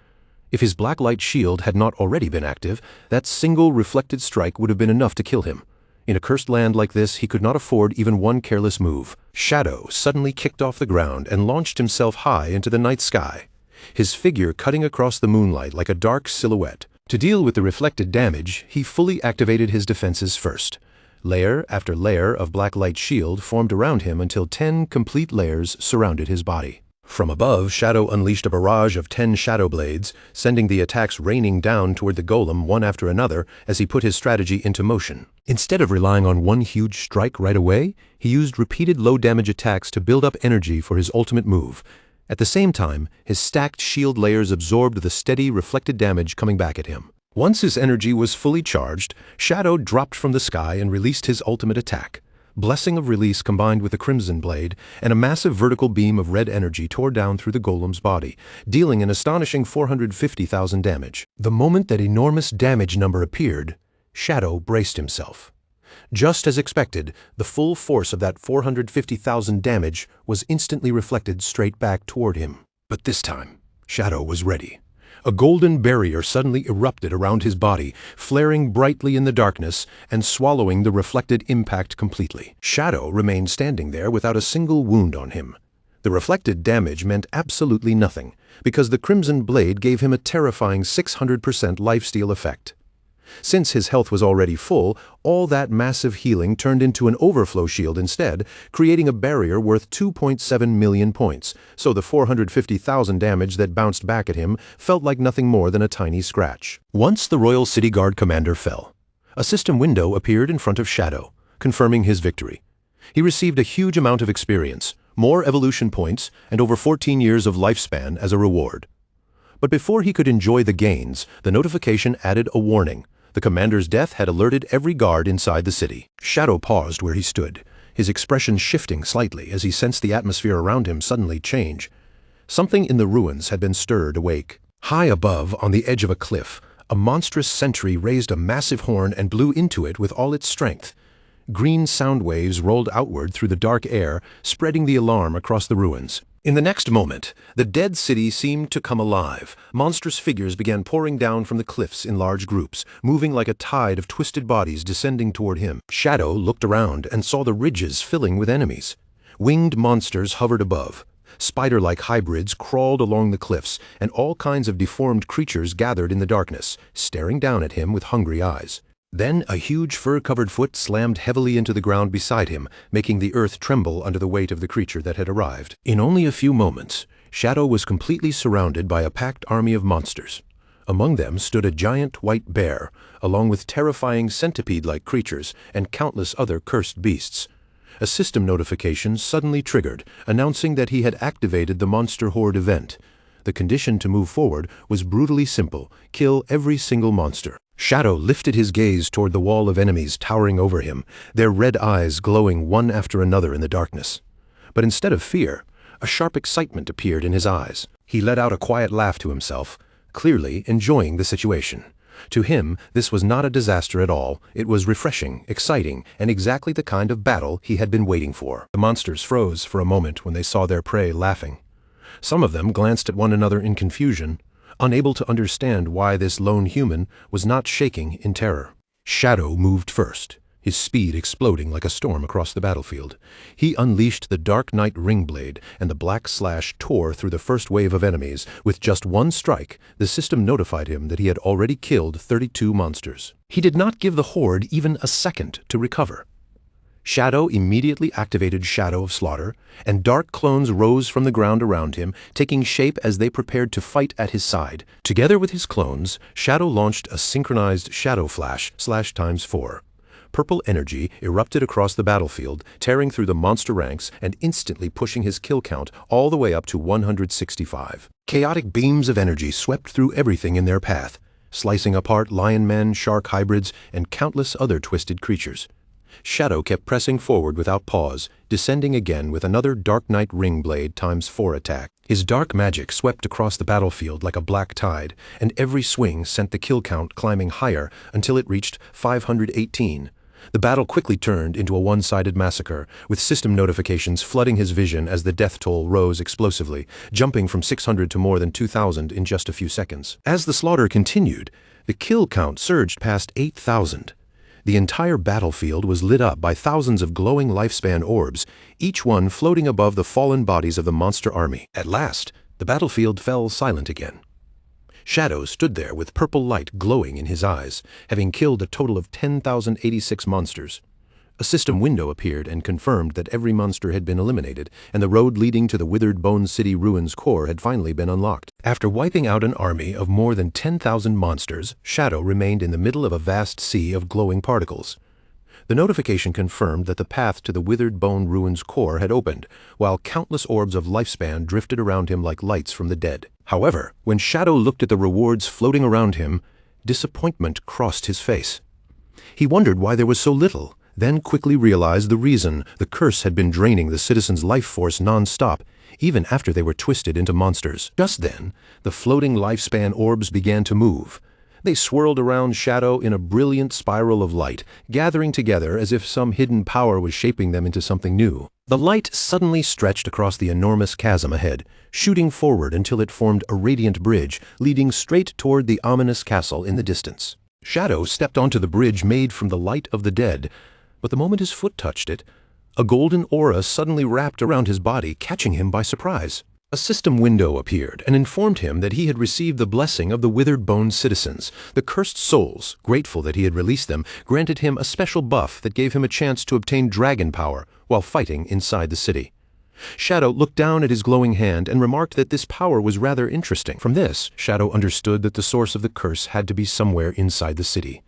If his black light shield had not already been active, that single reflected strike would have been enough to kill him. In a cursed land like this, he could not afford even one careless move. Shadow suddenly kicked off the ground and launched himself high into the night sky, his figure cutting across the moonlight like a dark silhouette. To deal with the reflected damage, he fully activated his defenses first. Layer after layer of black light shield formed around him until 10 complete layers surrounded his body. From above, Shadow unleashed a barrage of 10 Shadow Blades, sending the attacks raining down toward the golem one after another as he put his strategy into motion. Instead of relying on one huge strike right away, he used repeated low-damage attacks to build up energy for his ultimate move. At the same time, his stacked shield layers absorbed the steady, reflected damage coming back at him. Once his energy was fully charged, Shadow dropped from the sky and released his ultimate attack. Blessing of Release combined with the Crimson Blade, and a massive vertical beam of red energy tore down through the golem's body, dealing an astonishing 450,000 damage. The moment that enormous damage number appeared, Shadow braced himself. Just as expected, the full force of that 450,000 damage was instantly reflected straight back toward him. But this time, Shadow was ready. A golden barrier suddenly erupted around his body, flaring brightly in the darkness and swallowing the reflected impact completely. Shadow remained standing there without a single wound on him. The reflected damage meant absolutely nothing, because the Crimson Blade gave him a terrifying 600% lifesteal effect. Since his health was already full, all that massive healing turned into an overflow shield instead, creating a barrier worth 2.7 million points, so the 450,000 damage that bounced back at him felt like nothing more than a tiny scratch. Once the Royal City Guard commander fell, a system window appeared in front of Shadow, confirming his victory. He received a huge amount of experience, more evolution points, and over 14 years of lifespan as a reward. But before he could enjoy the gains, the notification added a warning. The commander's death had alerted every guard inside the city. Shadow paused where he stood, his expression shifting slightly as he sensed the atmosphere around him suddenly change. Something in the ruins had been stirred awake. High above, on the edge of a cliff, a monstrous sentry raised a massive horn and blew into it with all its strength. Green sound waves rolled outward through the dark air, spreading the alarm across the ruins. In the next moment, the dead city seemed to come alive. Monstrous figures began pouring down from the cliffs in large groups, moving like a tide of twisted bodies descending toward him. Shadow looked around and saw the ridges filling with enemies. Winged monsters hovered above. Spider-like hybrids crawled along the cliffs, and all kinds of deformed creatures gathered in the darkness, staring down at him with hungry eyes. Then a huge fur-covered foot slammed heavily into the ground beside him, making the earth tremble under the weight of the creature that had arrived. In only a few moments, Shadow was completely surrounded by a packed army of monsters. Among them stood a giant white bear, along with terrifying centipede-like creatures and countless other cursed beasts. A system notification suddenly triggered, announcing that he had activated the Monster Horde event. The condition to move forward was brutally simple: kill every single monster. Shadow lifted his gaze toward the wall of enemies towering over him, their red eyes glowing one after another in the darkness. But instead of fear, a sharp excitement appeared in his eyes. He let out a quiet laugh to himself, clearly enjoying the situation. To him, this was not a disaster at all. It was refreshing, exciting, and exactly the kind of battle he had been waiting for. The monsters froze for a moment when they saw their prey laughing. Some of them glanced at one another in confusion, unable to understand why this lone human was not shaking in terror. Shadow moved first, his speed exploding like a storm across the battlefield. He unleashed the Dark Knight Ring Blade, and the black slash tore through the first wave of enemies. With just one strike, the system notified him that he had already killed 32 monsters. He did not give the Horde even a second to recover. Shadow immediately activated Shadow of Slaughter, and dark clones rose from the ground around him, taking shape as they prepared to fight at his side. Together with his clones, Shadow launched a synchronized Shadow Flash /4. Purple energy erupted across the battlefield, tearing through the monster ranks and instantly pushing his kill count all the way up to 165. Chaotic beams of energy swept through everything in their path, slicing apart lion men, shark hybrids, and countless other twisted creatures. Shadow kept pressing forward without pause, descending again with another Dark Knight Ring Blade ×4 attack. His dark magic swept across the battlefield like a black tide, and every swing sent the kill count climbing higher until it reached 518. The battle quickly turned into a one-sided massacre, with system notifications flooding his vision as the death toll rose explosively, jumping from 600 to more than 2,000 in just a few seconds. As the slaughter continued, the kill count surged past 8,000. The entire battlefield was lit up by thousands of glowing lifespan orbs, each one floating above the fallen bodies of the monster army. At last, the battlefield fell silent again. Shadow stood there with purple light glowing in his eyes, having killed a total of 10,086 monsters. A system window appeared and confirmed that every monster had been eliminated, and the road leading to the Withered Bone City Ruins core had finally been unlocked. After wiping out an army of more than 10,000 monsters, Shadow remained in the middle of a vast sea of glowing particles. The notification confirmed that the path to the Withered Bone Ruins core had opened, while countless orbs of lifespan drifted around him like lights from the dead. However, when Shadow looked at the rewards floating around him, disappointment crossed his face. He wondered why there was so little, then quickly realized the reason. The curse had been draining the citizens' life force non-stop, even after they were twisted into monsters. Just then, the floating lifespan orbs began to move. They swirled around Shadow in a brilliant spiral of light, gathering together as if some hidden power was shaping them into something new. The light suddenly stretched across the enormous chasm ahead, shooting forward until it formed a radiant bridge leading straight toward the ominous castle in the distance. Shadow stepped onto the bridge made from the light of the dead, but the moment his foot touched it, a golden aura suddenly wrapped around his body, catching him by surprise. A system window appeared and informed him that he had received the blessing of the Withered Bone citizens. The cursed souls, grateful that he had released them, granted him a special buff that gave him a chance to obtain dragon power while fighting inside the city. Shadow looked down at his glowing hand and remarked that this power was rather interesting. From this, Shadow understood that the source of the curse had to be somewhere inside the city.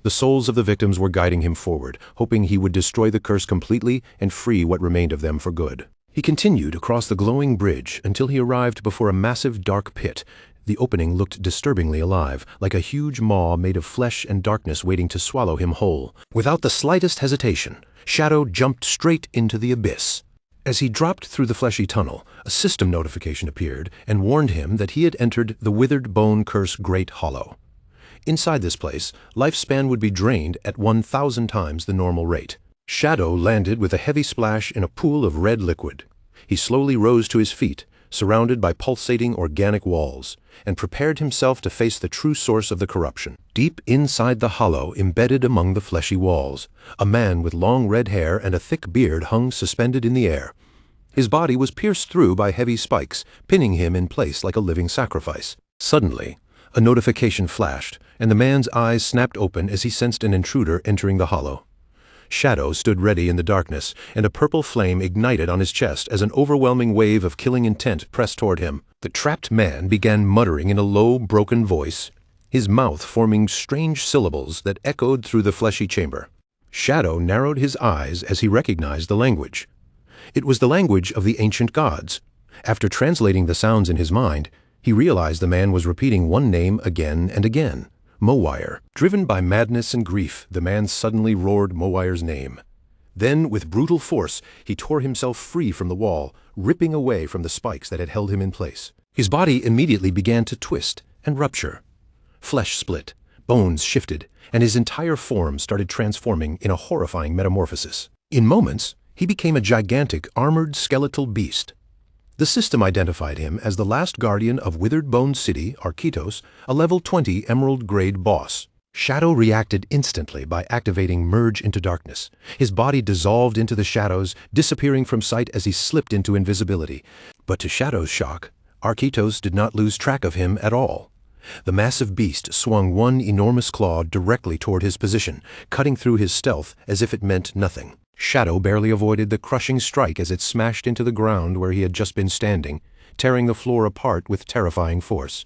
The souls of the victims were guiding him forward, hoping he would destroy the curse completely and free what remained of them for good. He continued across the glowing bridge until he arrived before a massive dark pit. The opening looked disturbingly alive, like a huge maw made of flesh and darkness waiting to swallow him whole. Without the slightest hesitation, Shadow jumped straight into the abyss. As he dropped through the fleshy tunnel, a system notification appeared and warned him that he had entered the Withered Bone Curse Great Hollow. Inside this place, lifespan would be drained at 1,000 times the normal rate. Shadow landed with a heavy splash in a pool of red liquid. He slowly rose to his feet, surrounded by pulsating organic walls, and prepared himself to face the true source of the corruption. Deep inside the hollow, embedded among the fleshy walls, a man with long red hair and a thick beard hung suspended in the air. His body was pierced through by heavy spikes, pinning him in place like a living sacrifice. Suddenly, a notification flashed, and the man's eyes snapped open as he sensed an intruder entering the hollow. Shadow stood ready in the darkness, and a purple flame ignited on his chest as an overwhelming wave of killing intent pressed toward him. The trapped man began muttering in a low, broken voice, his mouth forming strange syllables that echoed through the fleshy chamber. Shadow narrowed his eyes as he recognized the language. It was the language of the ancient gods. After translating the sounds in his mind, he realized the man was repeating one name again and again, Mowire. Driven by madness and grief, the man suddenly roared Mowire's name. Then, with brutal force, he tore himself free from the wall, ripping away from the spikes that had held him in place. His body immediately began to twist and rupture. Flesh split, bones shifted, and his entire form started transforming in a horrifying metamorphosis. In moments, he became a gigantic, armored skeletal beast. The system identified him as the last guardian of Withered Bone City, Arkitos, a level 20 Emerald Grade boss. Shadow reacted instantly by activating Merge into Darkness. His body dissolved into the shadows, disappearing from sight as he slipped into invisibility. But to Shadow's shock, Arkitos did not lose track of him at all. The massive beast swung one enormous claw directly toward his position, cutting through his stealth as if it meant nothing. Shadow barely avoided the crushing strike as it smashed into the ground where he had just been standing, tearing the floor apart with terrifying force.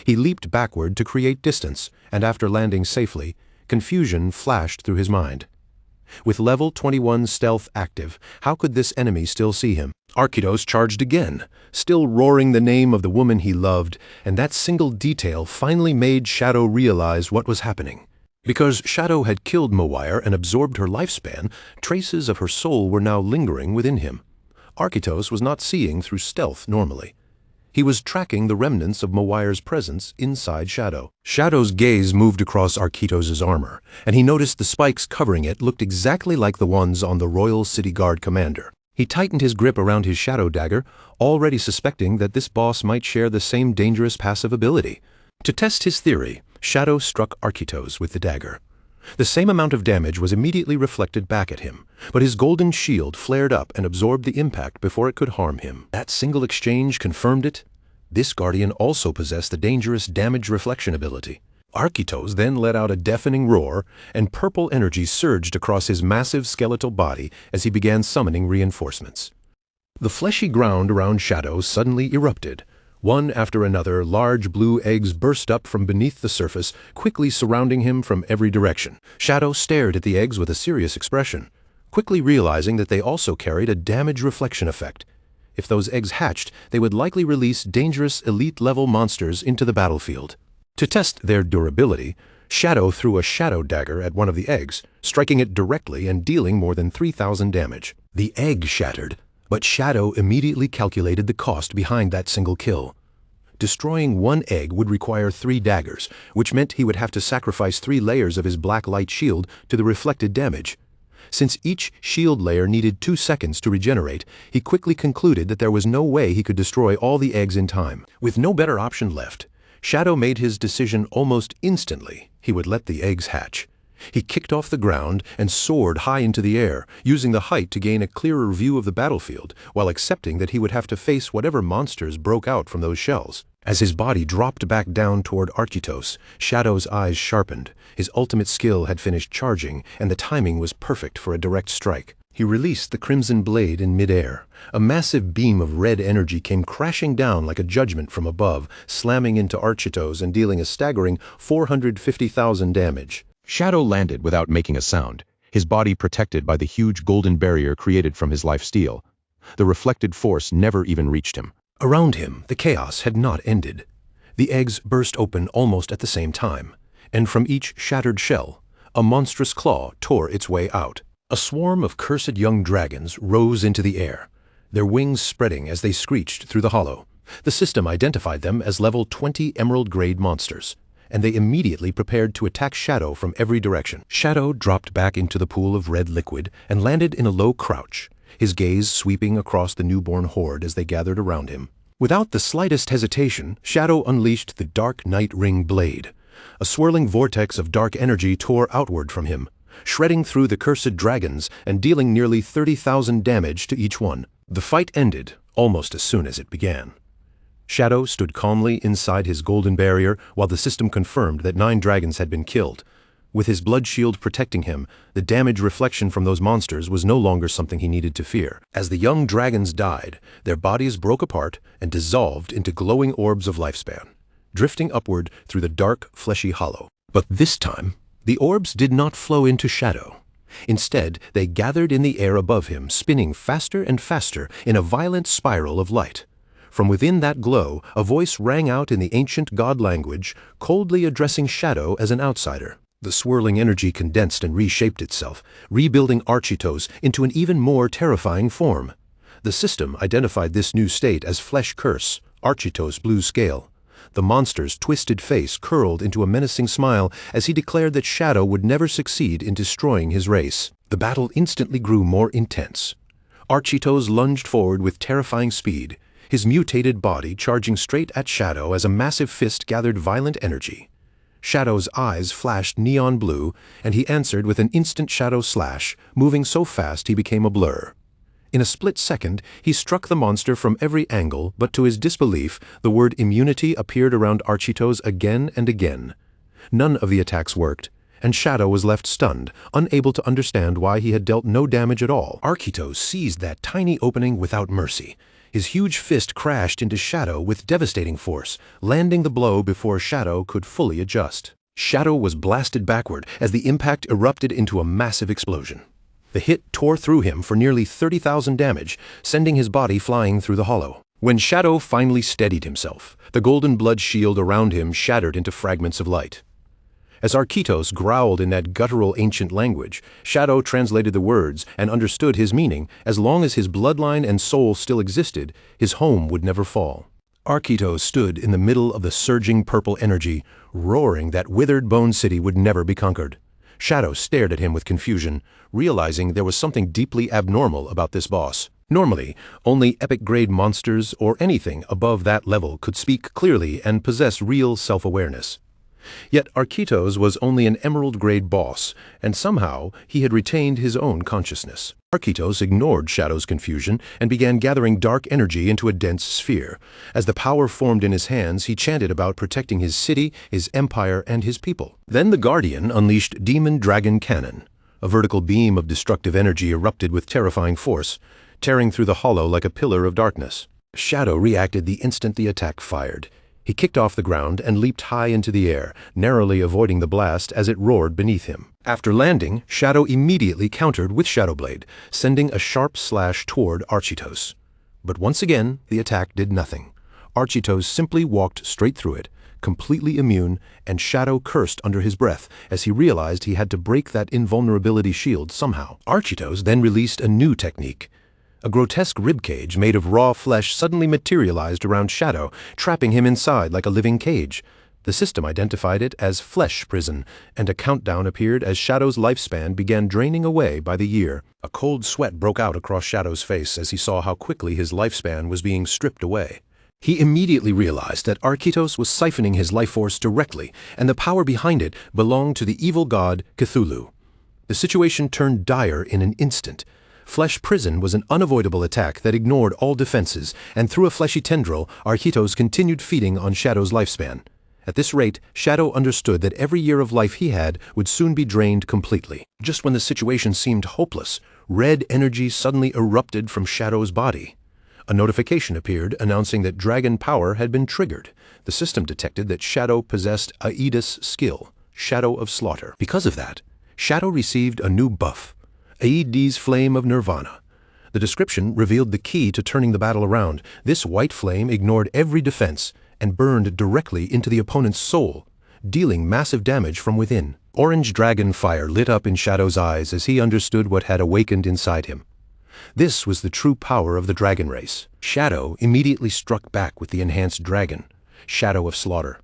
He leaped backward to create distance, and after landing safely, confusion flashed through his mind. With level 21 stealth active, how could this enemy still see him? Arkitos charged again, still roaring the name of the woman he loved, and that single detail finally made Shadow realize what was happening. Because Shadow had killed Mowire and absorbed her lifespan, traces of her soul were now lingering within him. Arkitos was not seeing through stealth normally. He was tracking the remnants of Mowire's presence inside Shadow. Shadow's gaze moved across Arkitos' armor, and he noticed the spikes covering it looked exactly like the ones on the Royal City Guard commander. He tightened his grip around his shadow dagger, already suspecting that this boss might share the same dangerous passive ability. To test his theory, Shadow struck Arkitos with the dagger. The same amount of damage was immediately reflected back at him, but his golden shield flared up and absorbed the impact before it could harm him. That single exchange confirmed it. This guardian also possessed the dangerous damage reflection ability. Arkitos then let out a deafening roar, and purple energy surged across his massive skeletal body as he began summoning reinforcements. The fleshy ground around Shadow suddenly erupted. One after another, large blue eggs burst up from beneath the surface, quickly surrounding him from every direction. Shadow stared at the eggs with a serious expression, quickly realizing that they also carried a damage reflection effect. If those eggs hatched, they would likely release dangerous elite-level monsters into the battlefield. To test their durability, Shadow threw a shadow dagger at one of the eggs, striking it directly and dealing more than 3,000 damage. The egg shattered, but Shadow immediately calculated the cost behind that single kill. Destroying one egg would require 3 daggers, which meant he would have to sacrifice 3 layers of his black light shield to the reflected damage. Since each shield layer needed 2 seconds to regenerate, he quickly concluded that there was no way he could destroy all the eggs in time. With no better option left, Shadow made his decision almost instantly. He would let the eggs hatch. He kicked off the ground and soared high into the air, using the height to gain a clearer view of the battlefield, while accepting that he would have to face whatever monsters broke out from those shells. As his body dropped back down toward Arkitos, Shadow's eyes sharpened. His ultimate skill had finished charging, and the timing was perfect for a direct strike. He released the crimson blade in midair. A massive beam of red energy came crashing down like a judgment from above, slamming into Arkitos and dealing a staggering 450,000 damage. Shadow landed without making a sound, his body protected by the huge golden barrier created from his life steal. The reflected force never even reached him. Around him, the chaos had not ended. The eggs burst open almost at the same time, and from each shattered shell, a monstrous claw tore its way out. A swarm of cursed young dragons rose into the air, their wings spreading as they screeched through the hollow. The system identified them as level 20 Emerald Grade monsters, and they immediately prepared to attack Shadow from every direction. Shadow dropped back into the pool of red liquid and landed in a low crouch, his gaze sweeping across the newborn horde as they gathered around him. Without the slightest hesitation, Shadow unleashed the Dark Night Ring blade. A swirling vortex of dark energy tore outward from him, shredding through the cursed dragons and dealing nearly 30,000 damage to each one. The fight ended almost as soon as it began. Shadow stood calmly inside his golden barrier while the system confirmed that 9 dragons had been killed. With his blood shield protecting him, the damage reflection from those monsters was no longer something he needed to fear. As the young dragons died, their bodies broke apart and dissolved into glowing orbs of lifespan. drifting upward through the dark, fleshy hollow. But this time, the orbs did not flow into Shadow. Instead, they gathered in the air above him, spinning faster and faster in a violent spiral of light. From within that glow, a voice rang out in the ancient god language, coldly addressing Shadow as an outsider. The swirling energy condensed and reshaped itself, rebuilding Architos into an even more terrifying form. The system identified this new state as Flesh Curse, Architos Blue Scale. The monster's twisted face curled into a menacing smile as he declared that Shadow would never succeed in destroying his race. The battle instantly grew more intense. Architos lunged forward with terrifying speed, his mutated body charging straight at Shadow as a massive fist gathered violent energy. Shadow's eyes flashed neon blue, and he answered with an instant shadow slash, moving so fast he became a blur. In a split second, he struck the monster from every angle, but to his disbelief, the word immunity appeared around Architos again and again. None of the attacks worked, and Shadow was left stunned, unable to understand why he had dealt no damage at all. Architos seized that tiny opening without mercy. His huge fist crashed into Shadow with devastating force, landing the blow before Shadow could fully adjust. Shadow was blasted backward as the impact erupted into a massive explosion. The hit tore through him for nearly 30,000 damage, sending his body flying through the hollow. When Shadow finally steadied himself, the golden blood shield around him shattered into fragments of light. As Architos growled in that guttural ancient language, Shadow translated the words and understood his meaning. As long as his bloodline and soul still existed, his home would never fall. Architos stood in the middle of the surging purple energy, roaring that withered bone city would never be conquered. Shadow stared at him with confusion, realizing there was something deeply abnormal about this boss. Normally, only epic-grade monsters or anything above that level could speak clearly and possess real self-awareness. Yet Architos was only an emerald-grade boss, and somehow he had retained his own consciousness. Architos ignored Shadow's confusion and began gathering dark energy into a dense sphere. As the power formed in his hands, he chanted about protecting his city, his empire, and his people. Then the Guardian unleashed Demon Dragon Cannon. A vertical beam of destructive energy erupted with terrifying force, tearing through the hollow like a pillar of darkness. Shadow reacted the instant the attack fired. He kicked off the ground and leaped high into the air, narrowly avoiding the blast as it roared beneath him. After landing, Shadow immediately countered with Shadow Blade, sending a sharp slash toward Architos. But once again, the attack did nothing. Architos simply walked straight through it, completely immune, and Shadow cursed under his breath as he realized he had to break that invulnerability shield somehow. Architos then released a new technique. A grotesque ribcage made of raw flesh suddenly materialized around Shadow, trapping him inside like a living cage. The system identified it as Flesh Prison, and a countdown appeared as Shadow's lifespan began draining away by the year. A cold sweat broke out across Shadow's face as he saw how quickly his lifespan was being stripped away. He immediately realized that Architos was siphoning his life force directly, and the power behind it belonged to the evil god Cthulhu. The situation turned dire in an instant. Flesh Prison was an unavoidable attack that ignored all defenses, and through a fleshy tendril, Architos continued feeding on Shadow's lifespan. At this rate, Shadow understood that every year of life he had would soon be drained completely. Just when the situation seemed hopeless, red energy suddenly erupted from Shadow's body. A notification appeared announcing that dragon power had been triggered. The system detected that Shadow possessed Aedes skill, Shadow of Slaughter. Because of that, Shadow received a new buff, Aedes Flame of Nirvana. The description revealed the key to turning the battle around. This white flame ignored every defense and burned directly into the opponent's soul, dealing massive damage from within. Orange dragon fire lit up in Shadow's eyes as he understood what had awakened inside him. This was the true power of the dragon race. Shadow immediately struck back with the enhanced dragon, Shadow of Slaughter.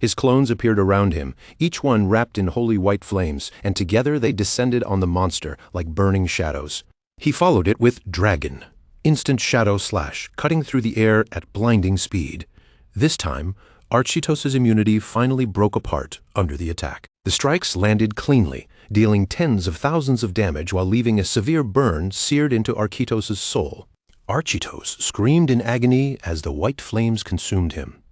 His clones appeared around him, each one wrapped in holy white flames, and together they descended on the monster like burning shadows. He followed it with Dragon, instant shadow slash, cutting through the air at blinding speed. This time, Architos' immunity finally broke apart under the attack. The strikes landed cleanly, dealing tens of thousands of damage while leaving a severe burn seared into Architos' soul. Architos screamed in agony as the white flames consumed him.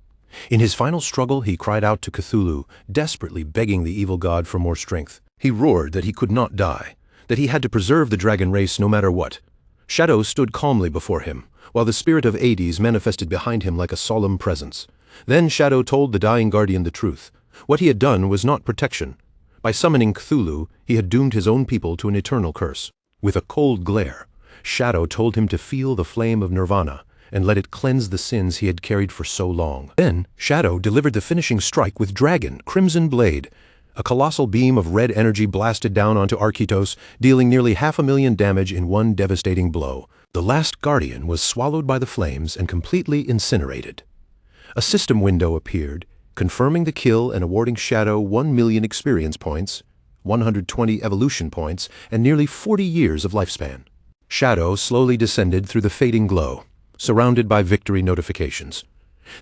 In his final struggle, he cried out to Cthulhu, desperately begging the evil god for more strength. He roared that he could not die, that he had to preserve the dragon race no matter what. Shadow stood calmly before him, while the spirit of Aedes manifested behind him like a solemn presence. Then Shadow told the dying guardian the truth. What he had done was not protection. By summoning Cthulhu, he had doomed his own people to an eternal curse. With a cold glare, Shadow told him to feel the flame of Nirvana and let it cleanse the sins he had carried for so long. Then, Shadow delivered the finishing strike with Dragon, Crimson Blade. A colossal beam of red energy blasted down onto Arkytos, dealing nearly 500,000 damage in one devastating blow. The last guardian was swallowed by the flames and completely incinerated. A system window appeared, confirming the kill and awarding Shadow 1 million experience points, 120 evolution points, and nearly 40 years of lifespan. Shadow slowly descended through the fading glow, surrounded by victory notifications.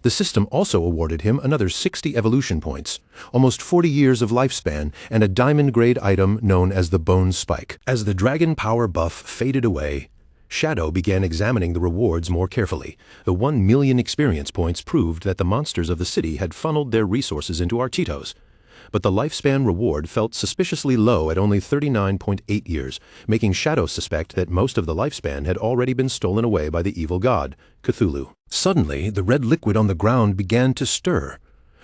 The system also awarded him another 60 evolution points, almost 40 years of lifespan, and a diamond-grade item known as the Bone Spike. As the dragon power buff faded away, Shadow began examining the rewards more carefully. The 1 million experience points proved that the monsters of the city had funneled their resources into Arkytos. But the lifespan reward felt suspiciously low at only 39.8 years, making Shadow suspect that most of the lifespan had already been stolen away by the evil god, Cthulhu. Suddenly, the red liquid on the ground began to stir.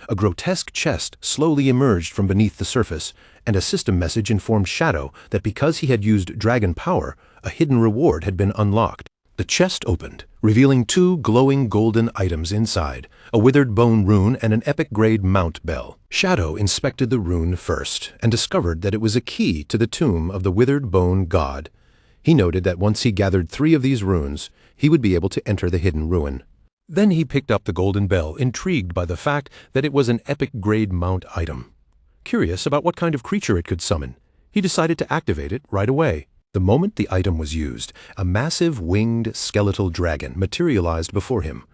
A grotesque chest slowly emerged from beneath the surface, and a system message informed Shadow that because he had used dragon power, a hidden reward had been unlocked. The chest opened, revealing 2 glowing golden items inside, a withered bone rune and an epic-grade mount bell. Shadow inspected the rune first and discovered that it was a key to the tomb of the withered bone god. He noted that once he gathered 3 of these runes, he would be able to enter the hidden ruin. Then he picked up the golden bell, intrigued by the fact that it was an epic-grade mount item. Curious about what kind of creature it could summon, he decided to activate it right away. The moment the item was used, a massive winged skeletal dragon materialized before him.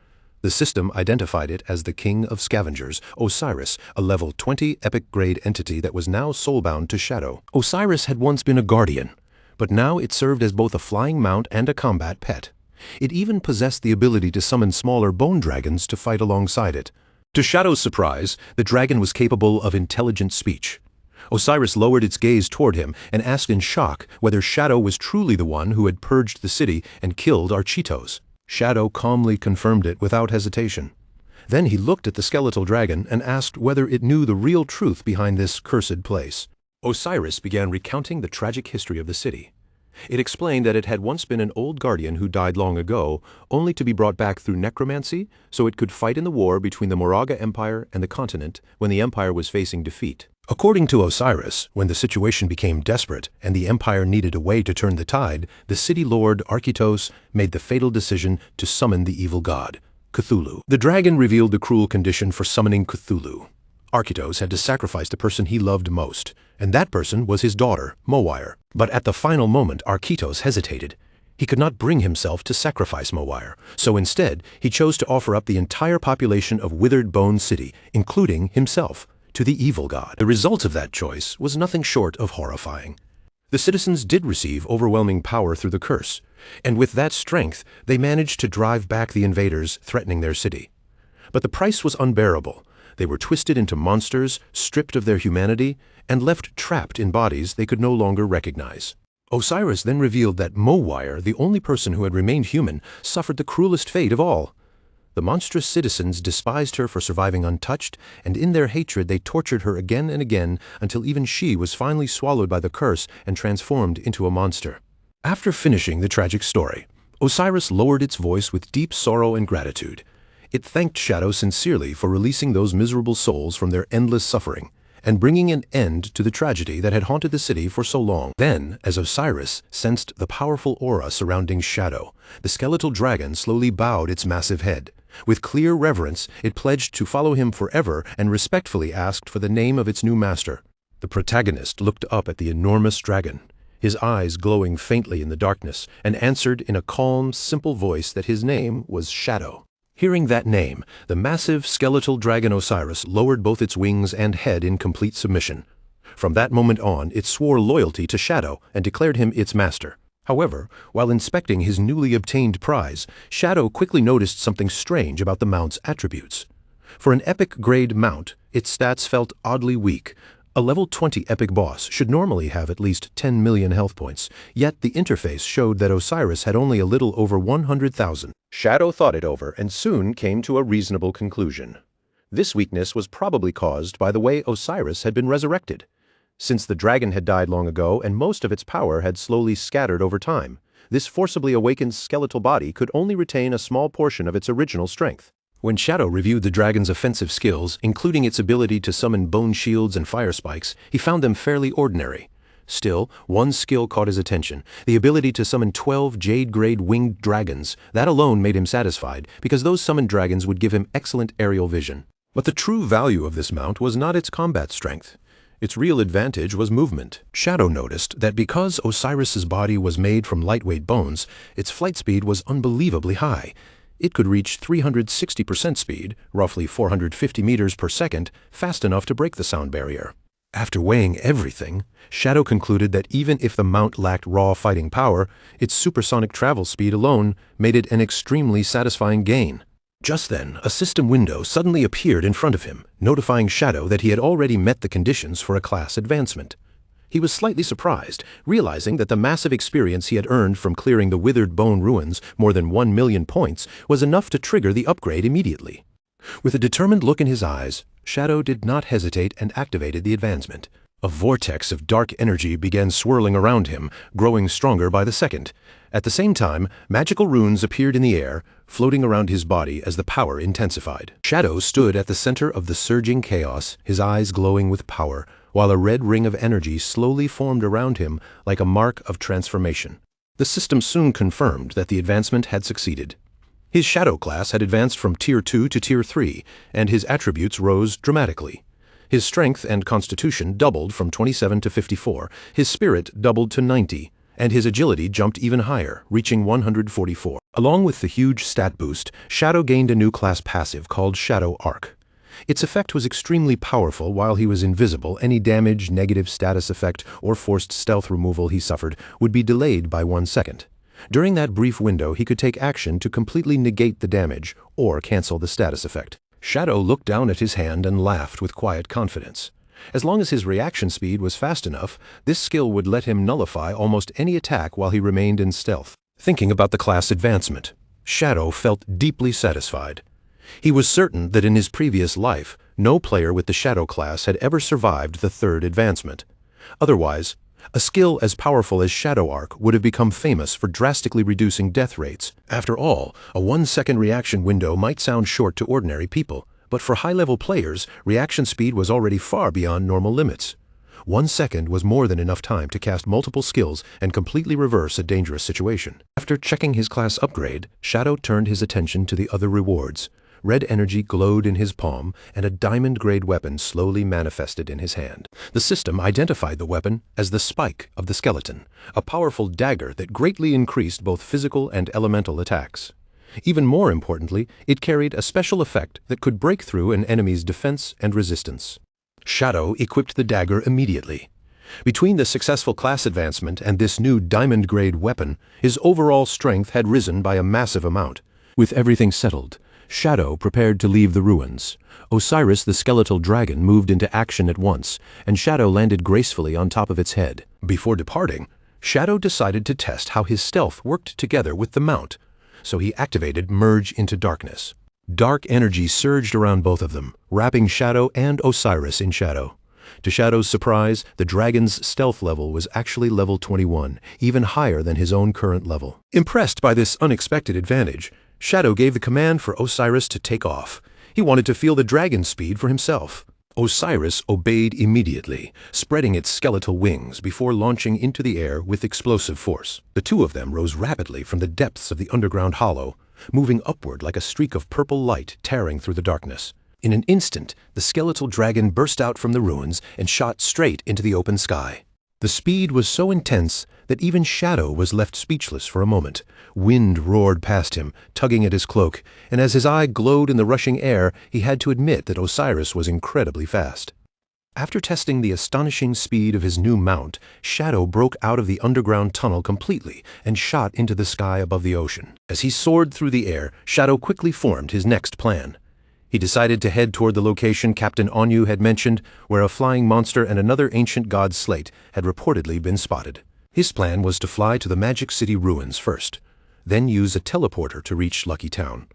The system identified it as the King of Scavengers, Osiris, a level 20 epic-grade entity that was now soulbound to Shadow. Osiris had once been a guardian, but now it served as both a flying mount and a combat pet. It even possessed the ability to summon smaller bone dragons to fight alongside it. To Shadow's surprise, the dragon was capable of intelligent speech. Osiris lowered its gaze toward him and asked in shock whether Shadow was truly the one who had purged the city and killed Arkytos. Shadow calmly confirmed it without hesitation. Then he looked at the skeletal dragon and asked whether it knew the real truth behind this cursed place. Osiris began recounting the tragic history of the city. It explained that it had once been an old guardian who died long ago, only to be brought back through necromancy so it could fight in the war between the Moraga Empire and the continent when the empire was facing defeat. According to Osiris, when the situation became desperate and the empire needed a way to turn the tide, the city lord Arkytos made the fatal decision to summon the evil god, Cthulhu. The dragon revealed the cruel condition for summoning Cthulhu. Arkytos had to sacrifice the person he loved most, and that person was his daughter, Mowire. But at the final moment, Arkytos hesitated. He could not bring himself to sacrifice Mowire, so instead he chose to offer up the entire population of Withered Bone City, including himself, to the evil god. The result of that choice was nothing short of horrifying. The citizens did receive overwhelming power through the curse, and with that strength they managed to drive back the invaders threatening their city. But the price was unbearable. They were twisted into monsters, stripped of their humanity, and left trapped in bodies they could no longer recognize. Osiris then revealed that Mowire, the only person who had remained human, suffered the cruelest fate of all. The monstrous citizens despised her for surviving untouched, and in their hatred they tortured her again and again until even she was finally swallowed by the curse and transformed into a monster. After finishing the tragic story, Osiris lowered its voice with deep sorrow and gratitude. It thanked Shadow sincerely for releasing those miserable souls from their endless suffering and bringing an end to the tragedy that had haunted the city for so long. Then, as Osiris sensed the powerful aura surrounding Shadow, the skeletal dragon slowly bowed its massive head. With clear reverence, it pledged to follow him forever and respectfully asked for the name of its new master. The protagonist looked up at the enormous dragon, his eyes glowing faintly in the darkness, and answered in a calm, simple voice that his name was Shadow. Hearing that name, the massive skeletal dragon Osiris lowered both its wings and head in complete submission. From that moment on, it swore loyalty to Shadow and declared him its master. However, while inspecting his newly obtained prize, Shadow quickly noticed something strange about the mount's attributes. For an epic-grade mount, its stats felt oddly weak. A level 20 epic boss should normally have at least 10 million health points, yet the interface showed that Osiris had only a little over 100,000. Shadow thought it over and soon came to a reasonable conclusion. This weakness was probably caused by the way Osiris had been resurrected. Since the dragon had died long ago and most of its power had slowly scattered over time, this forcibly awakened skeletal body could only retain a small portion of its original strength. When Shadow reviewed the dragon's offensive skills, including its ability to summon bone shields and fire spikes, he found them fairly ordinary. Still, one skill caught his attention, the ability to summon 12 Jade-grade winged dragons. That alone made him satisfied, because those summoned dragons would give him excellent aerial vision. But the true value of this mount was not its combat strength. Its real advantage was movement. Shadow noticed that because Osiris's body was made from lightweight bones, its flight speed was unbelievably high. It could reach 360% speed, roughly 450 meters per second, fast enough to break the sound barrier. After weighing everything, Shadow concluded that even if the mount lacked raw fighting power, its supersonic travel speed alone made it an extremely satisfying gain. Just then, a system window suddenly appeared in front of him, notifying Shadow that he had already met the conditions for a class advancement. He was slightly surprised, realizing that the massive experience he had earned from clearing the Withered Bone ruins, more than 1 million points, was enough to trigger the upgrade immediately. With a determined look in his eyes, Shadow did not hesitate and activated the advancement. A vortex of dark energy began swirling around him, growing stronger by the second. At the same time, magical runes appeared in the air, floating around his body as the power intensified. Shadow stood at the center of the surging chaos, his eyes glowing with power, while a red ring of energy slowly formed around him like a mark of transformation. The system soon confirmed that the advancement had succeeded. His Shadow class had advanced from Tier 2 to Tier 3, and his attributes rose dramatically. His strength and constitution doubled from 27 to 54, his spirit doubled to 90, and his agility jumped even higher, reaching 144. Along with the huge stat boost, Shadow gained a new class passive called Shadow Arc. Its effect was extremely powerful. While he was invisible, any damage, negative status effect, or forced stealth removal he suffered would be delayed by 1 second. During that brief window, he could take action to completely negate the damage or cancel the status effect. Shadow looked down at his hand and laughed with quiet confidence. As long as his reaction speed was fast enough, this skill would let him nullify almost any attack while he remained in stealth. Thinking about the class advancement, Shadow felt deeply satisfied. He was certain that in his previous life, no player with the Shadow class had ever survived the third advancement. Otherwise, a skill as powerful as Shadow Arc would have become famous for drastically reducing death rates. After all, a 1-second reaction window might sound short to ordinary people, but for high-level players, reaction speed was already far beyond normal limits. 1 second was more than enough time to cast multiple skills and completely reverse a dangerous situation. After checking his class upgrade, Shadow turned his attention to the other rewards. Red energy glowed in his palm, and a diamond-grade weapon slowly manifested in his hand. The system identified the weapon as the Spike of the Skeleton, a powerful dagger that greatly increased both physical and elemental attacks. Even more importantly, it carried a special effect that could break through an enemy's defense and resistance. Shadow equipped the dagger immediately. Between the successful class advancement and this new diamond-grade weapon, his overall strength had risen by a massive amount. With everything settled, Shadow prepared to leave the ruins. Osiris the skeletal dragon moved into action at once, and Shadow landed gracefully on top of its head. Before departing, Shadow decided to test how his stealth worked together with the mount, so he activated Merge into Darkness. Dark energy surged around both of them, wrapping Shadow and Osiris in shadow. To Shadow's surprise, the dragon's stealth level was actually level 21, even higher than his own current level. Impressed by this unexpected advantage, Shadow gave the command for Osiris to take off. He wanted to feel the dragon's speed for himself. Osiris obeyed immediately, spreading its skeletal wings before launching into the air with explosive force. The two of them rose rapidly from the depths of the underground hollow, moving upward like a streak of purple light tearing through the darkness. In an instant, the skeletal dragon burst out from the ruins and shot straight into the open sky. The speed was so intense that even Shadow was left speechless for a moment. Wind roared past him, tugging at his cloak, and as his eye glowed in the rushing air, he had to admit that Osiris was incredibly fast. After testing the astonishing speed of his new mount, Shadow broke out of the underground tunnel completely and shot into the sky above the ocean. As he soared through the air, Shadow quickly formed his next plan. He decided to head toward the location Captain Onyu had mentioned, where a flying monster and another ancient god slate had reportedly been spotted. His plan was to fly to the Magic City ruins first, then use a teleporter to reach Lucky Town.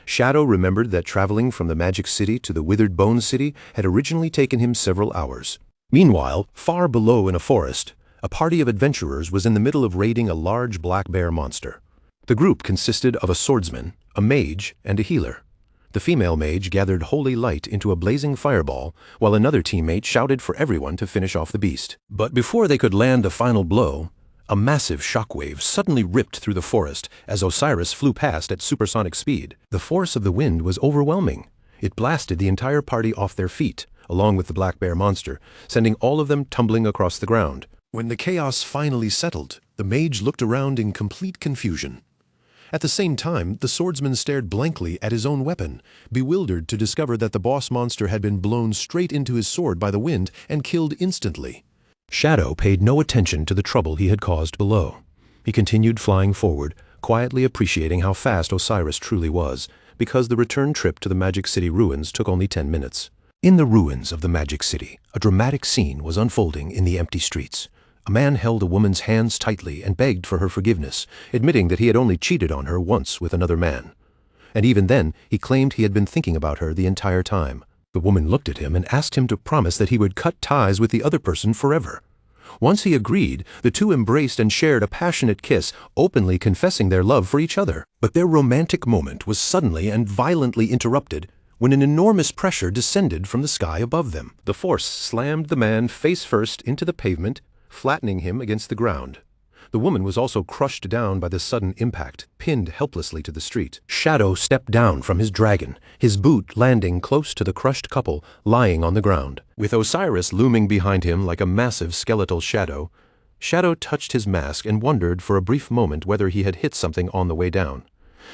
Shadow remembered that traveling from the Magic City to the Withered Bones City had originally taken him several hours. Meanwhile, far below in a forest, a party of adventurers was in the middle of raiding a large black bear monster. The group consisted of a swordsman, a mage, and a healer. The female mage gathered holy light into a blazing fireball, while another teammate shouted for everyone to finish off the beast. But before they could land a final blow, a massive shockwave suddenly ripped through the forest as Osiris flew past at supersonic speed. The force of the wind was overwhelming. It blasted the entire party off their feet, along with the black bear monster, sending all of them tumbling across the ground. When the chaos finally settled, the mage looked around in complete confusion. At the same time, the swordsman stared blankly at his own weapon, bewildered to discover that the boss monster had been blown straight into his sword by the wind and killed instantly. Shadow paid no attention to the trouble he had caused below. He continued flying forward, quietly appreciating how fast Osiris truly was, because the return trip to the Magic City ruins took only 10 minutes. In the ruins of the Magic City, a dramatic scene was unfolding in the empty streets. A man held a woman's hands tightly and begged for her forgiveness, admitting that he had only cheated on her once with another man. And even then, he claimed he had been thinking about her the entire time. The woman looked at him and asked him to promise that he would cut ties with the other person forever. Once he agreed, the two embraced and shared a passionate kiss, openly confessing their love for each other. But their romantic moment was suddenly and violently interrupted when an enormous pressure descended from the sky above them. The force slammed the man face first into the pavement, flattening him against the ground. The woman was also crushed down by the sudden impact, pinned helplessly to the street. Shadow stepped down from his dragon, his boot landing close to the crushed couple lying on the ground. With Osiris looming behind him like a massive skeletal shadow, Shadow touched his mask and wondered for a brief moment whether he had hit something on the way down.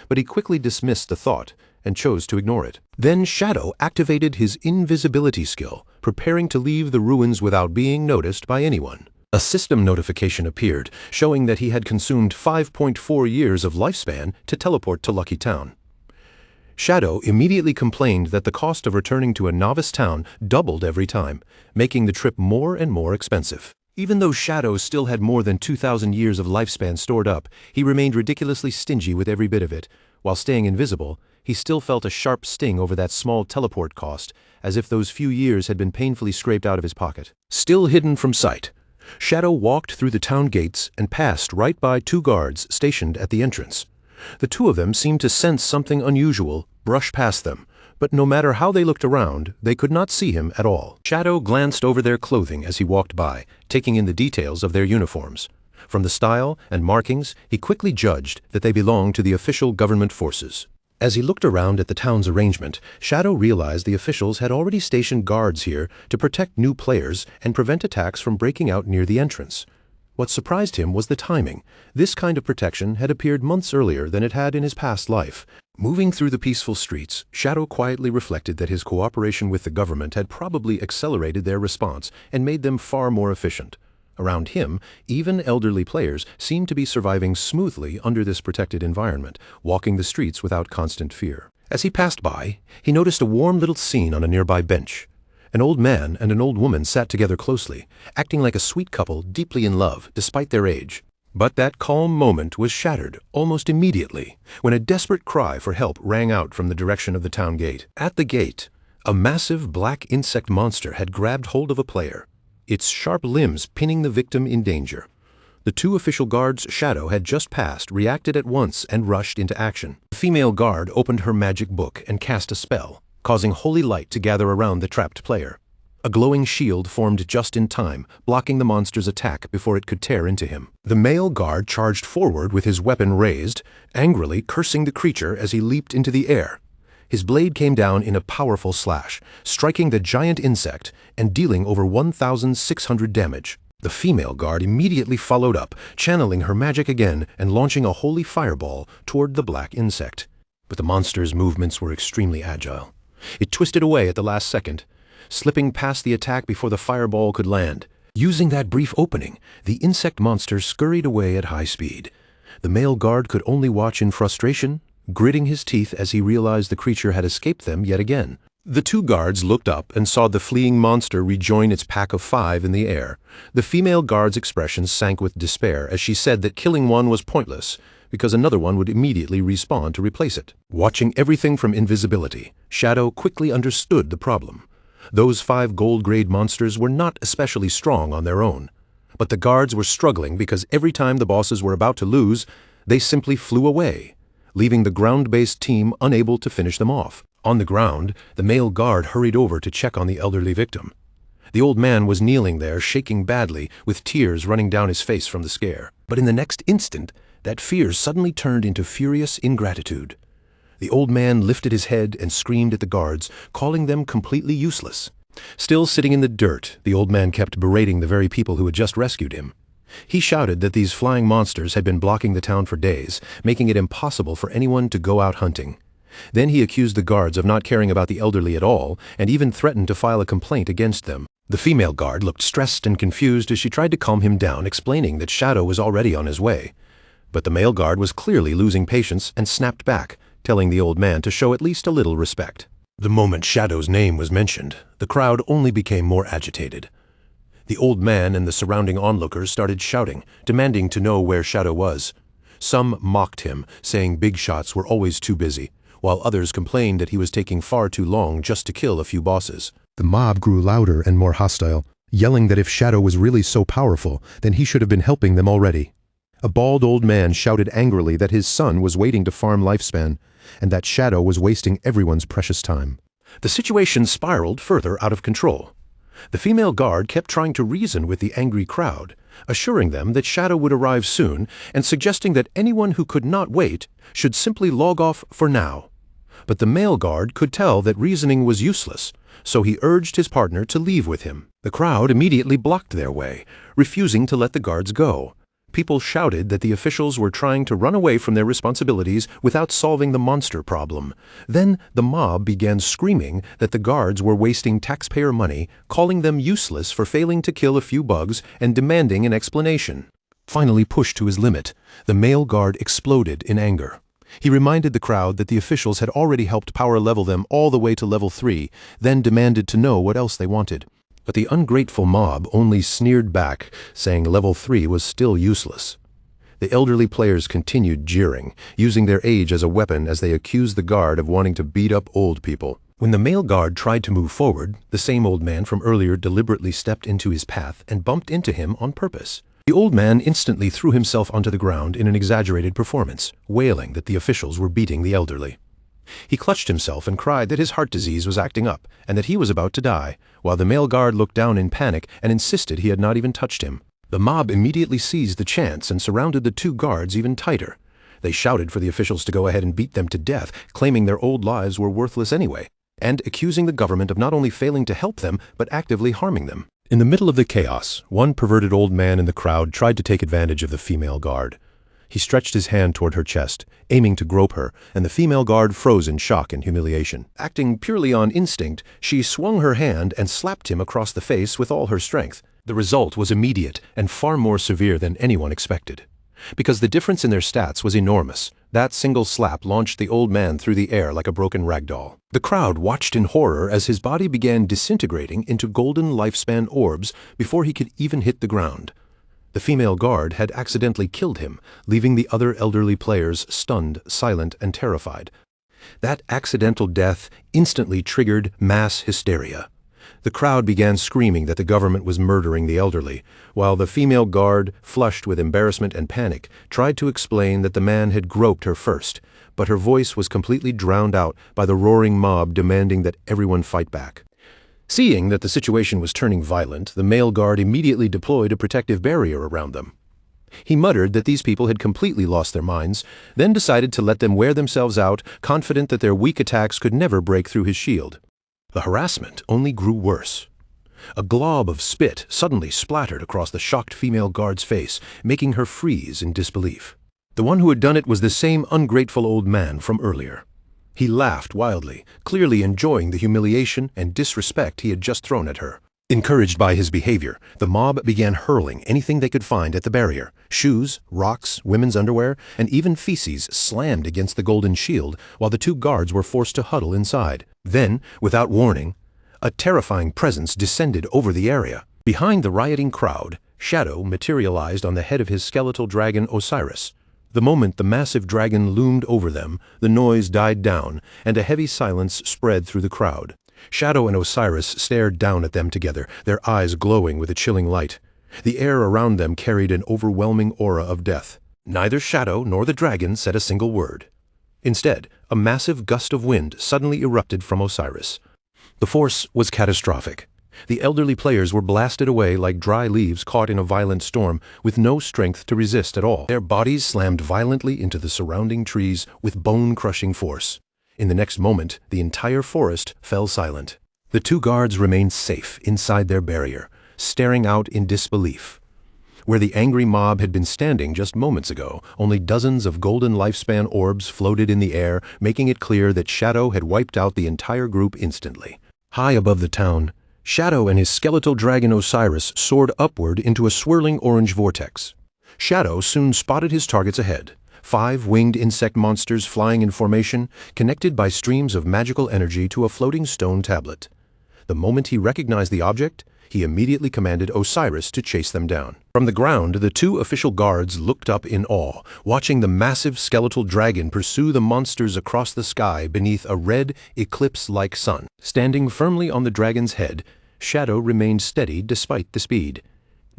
But he quickly dismissed the thought and chose to ignore it. Then Shadow activated his invisibility skill, preparing to leave the ruins without being noticed by anyone. A system notification appeared, showing that he had consumed 5.4 years of lifespan to teleport to Lucky Town. Shadow immediately complained that the cost of returning to a novice town doubled every time, making the trip more and more expensive. Even though Shadow still had more than 2,000 years of lifespan stored up, he remained ridiculously stingy with every bit of it. While staying invisible, he still felt a sharp sting over that small teleport cost, as if those few years had been painfully scraped out of his pocket. Still hidden from sight, Shadow walked through the town gates and passed right by two guards stationed at the entrance. The two of them seemed to sense something unusual, brush past them, but no matter how they looked around, they could not see him at all. Shadow glanced over their clothing as he walked by, taking in the details of their uniforms. From the style and markings, he quickly judged that they belonged to the official government forces. As he looked around at the town's arrangement, Shadow realized the officials had already stationed guards here to protect new players and prevent attacks from breaking out near the entrance. What surprised him was the timing. This kind of protection had appeared months earlier than it had in his past life. Moving through the peaceful streets, Shadow quietly reflected that his cooperation with the government had probably accelerated their response and made them far more efficient. Around him, even elderly players seemed to be surviving smoothly under this protected environment, walking the streets without constant fear. As he passed by, he noticed a warm little scene on a nearby bench. An old man and an old woman sat together closely, acting like a sweet couple deeply in love despite their age. But that calm moment was shattered almost immediately when a desperate cry for help rang out from the direction of the town gate. At the gate, a massive black insect monster had grabbed hold of a player, its sharp limbs pinning the victim in danger. The two official guards Shadow had just passed reacted at once and rushed into action. The female guard opened her magic book and cast a spell, causing holy light to gather around the trapped player. A glowing shield formed just in time, blocking the monster's attack before it could tear into him. The male guard charged forward with his weapon raised, angrily cursing the creature as he leaped into the air. His blade came down in a powerful slash, striking the giant insect and dealing over 1,600 damage. The female guard immediately followed up, channeling her magic again and launching a holy fireball toward the black insect. But the monster's movements were extremely agile. It twisted away at the last second, slipping past the attack before the fireball could land. Using that brief opening, the insect monster scurried away at high speed. The male guard could only watch in frustration, gritting his teeth as he realized the creature had escaped them yet again. The two guards looked up and saw the fleeing monster rejoin its pack of 5 in the air. The female guard's expression sank with despair as she said that killing one was pointless, because another one would immediately respawn to replace it. Watching everything from invisibility, Shadow quickly understood the problem. Those 5 gold-grade monsters were not especially strong on their own, but the guards were struggling because every time the bosses were about to lose, they simply flew away, leaving the ground-based team unable to finish them off. On the ground, the male guard hurried over to check on the elderly victim. The old man was kneeling there, shaking badly, with tears running down his face from the scare. But in the next instant, that fear suddenly turned into furious ingratitude. The old man lifted his head and screamed at the guards, calling them completely useless. Still sitting in the dirt, the old man kept berating the very people who had just rescued him. He shouted that these flying monsters had been blocking the town for days, making it impossible for anyone to go out hunting. Then he accused the guards of not caring about the elderly at all, and even threatened to file a complaint against them. The female guard looked stressed and confused as she tried to calm him down, explaining that Shadow was already on his way. But the male guard was clearly losing patience and snapped back, telling the old man to show at least a little respect. The moment Shadow's name was mentioned, the crowd only became more agitated. The old man and the surrounding onlookers started shouting, demanding to know where Shadow was. Some mocked him, saying big shots were always too busy, while others complained that he was taking far too long just to kill a few bosses. The mob grew louder and more hostile, yelling that if Shadow was really so powerful, then he should have been helping them already. A bald old man shouted angrily that his son was waiting to farm Lifespan, and that Shadow was wasting everyone's precious time. The situation spiraled further out of control. The female guard kept trying to reason with the angry crowd, assuring them that Shadow would arrive soon and suggesting that anyone who could not wait should simply log off for now. But the male guard could tell that reasoning was useless, so he urged his partner to leave with him. The crowd immediately blocked their way, refusing to let the guards go. People shouted that the officials were trying to run away from their responsibilities without solving the monster problem. Then the mob began screaming that the guards were wasting taxpayer money, calling them useless for failing to kill a few bugs, and demanding an explanation. Finally pushed to his limit, the male guard exploded in anger. He reminded the crowd that the officials had already helped power level them all the way to level 3, then demanded to know what else they wanted. But the ungrateful mob only sneered back, saying level 3 was still useless. The elderly players continued jeering, using their age as a weapon as they accused the guard of wanting to beat up old people. When the male guard tried to move forward, the same old man from earlier deliberately stepped into his path and bumped into him on purpose. The old man instantly threw himself onto the ground in an exaggerated performance, wailing that the officials were beating the elderly. He clutched himself and cried that his heart disease was acting up and that he was about to die, while the male guard looked down in panic and insisted he had not even touched him. The mob immediately seized the chance and surrounded the 2 guards even tighter. They shouted for the officials to go ahead and beat them to death, claiming their old lives were worthless anyway, and accusing the government of not only failing to help them, but actively harming them. In the middle of the chaos, one perverted old man in the crowd tried to take advantage of the female guard. He stretched his hand toward her chest, aiming to grope her, and the female guard froze in shock and humiliation. Acting purely on instinct, she swung her hand and slapped him across the face with all her strength. The result was immediate and far more severe than anyone expected. Because the difference in their stats was enormous, that single slap launched the old man through the air like a broken ragdoll. The crowd watched in horror as his body began disintegrating into golden lifespan orbs before he could even hit the ground. The female guard had accidentally killed him, leaving the other elderly players stunned, silent, and terrified. That accidental death instantly triggered mass hysteria. The crowd began screaming that the government was murdering the elderly, while the female guard, flushed with embarrassment and panic, tried to explain that the man had groped her first, but her voice was completely drowned out by the roaring mob demanding that everyone fight back. Seeing that the situation was turning violent, the male guard immediately deployed a protective barrier around them. He muttered that these people had completely lost their minds, then decided to let them wear themselves out, confident that their weak attacks could never break through his shield. The harassment only grew worse. A glob of spit suddenly splattered across the shocked female guard's face, making her freeze in disbelief. The one who had done it was the same ungrateful old man from earlier. He laughed wildly, clearly enjoying the humiliation and disrespect he had just thrown at her. Encouraged by his behavior, the mob began hurling anything they could find at the barrier. Shoes, rocks, women's underwear, and even feces slammed against the golden shield while the 2 guards were forced to huddle inside. Then, without warning, a terrifying presence descended over the area. Behind the rioting crowd, Shadow materialized on the head of his skeletal dragon Osiris. The moment the massive dragon loomed over them, the noise died down, and a heavy silence spread through the crowd. Shadow and Osiris stared down at them together, their eyes glowing with a chilling light. The air around them carried an overwhelming aura of death. Neither Shadow nor the dragon said a single word. Instead, a massive gust of wind suddenly erupted from Osiris. The force was catastrophic. The elderly players were blasted away like dry leaves caught in a violent storm, with no strength to resist at all. Their bodies slammed violently into the surrounding trees with bone-crushing force. In the next moment, the entire forest fell silent. The two guards remained safe inside their barrier, staring out in disbelief. Where the angry mob had been standing just moments ago, only dozens of golden lifespan orbs floated in the air, making it clear that Shadow had wiped out the entire group instantly. High above the town, Shadow and his skeletal dragon Osiris soared upward into a swirling orange vortex. Shadow soon spotted his targets ahead. 5 winged insect monsters flying in formation, connected by streams of magical energy to a floating stone tablet. The moment he recognized the object, he immediately commanded Osiris to chase them down. From the ground, the 2 official guards looked up in awe, watching the massive skeletal dragon pursue the monsters across the sky beneath a red, eclipse-like sun. Standing firmly on the dragon's head, Shadow remained steady despite the speed.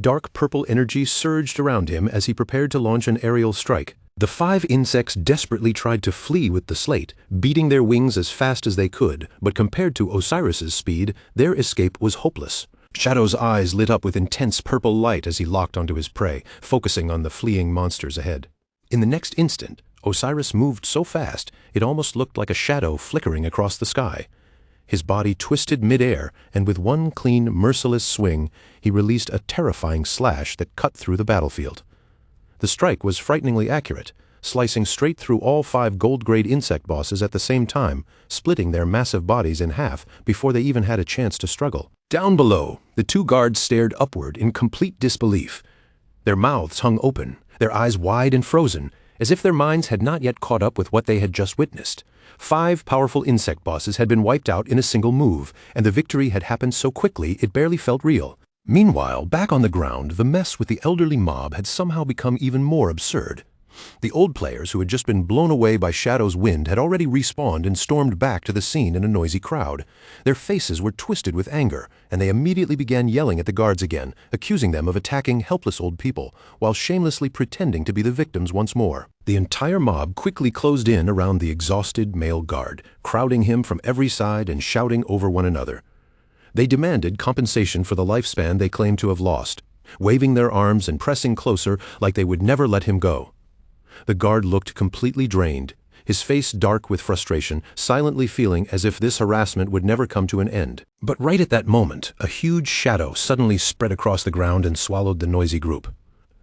Dark purple energy surged around him as he prepared to launch an aerial strike. The 5 insects desperately tried to flee with the slate, beating their wings as fast as they could, but compared to Osiris's speed, their escape was hopeless. Shadow's eyes lit up with intense purple light as he locked onto his prey, focusing on the fleeing monsters ahead. In the next instant, Osiris moved so fast it almost looked like a shadow flickering across the sky. His body twisted mid-air, and with one clean, merciless swing, he released a terrifying slash that cut through the battlefield. The strike was frighteningly accurate, slicing straight through all 5 gold-grade insect bosses at the same time, splitting their massive bodies in half before they even had a chance to struggle. Down below, the 2 guards stared upward in complete disbelief. Their mouths hung open, their eyes wide and frozen, as if their minds had not yet caught up with what they had just witnessed. 5 powerful insect bosses had been wiped out in a single move, and the victory had happened so quickly it barely felt real. Meanwhile, back on the ground, the mess with the elderly mob had somehow become even more absurd. The old players who had just been blown away by Shadow's wind had already respawned and stormed back to the scene in a noisy crowd. Their faces were twisted with anger, and they immediately began yelling at the guards again, accusing them of attacking helpless old people, while shamelessly pretending to be the victims once more. The entire mob quickly closed in around the exhausted male guard, crowding him from every side and shouting over one another. They demanded compensation for the lifespan they claimed to have lost, waving their arms and pressing closer like they would never let him go. The guard looked completely drained, his face dark with frustration, silently feeling as if this harassment would never come to an end. But right at that moment, a huge shadow suddenly spread across the ground and swallowed the noisy group.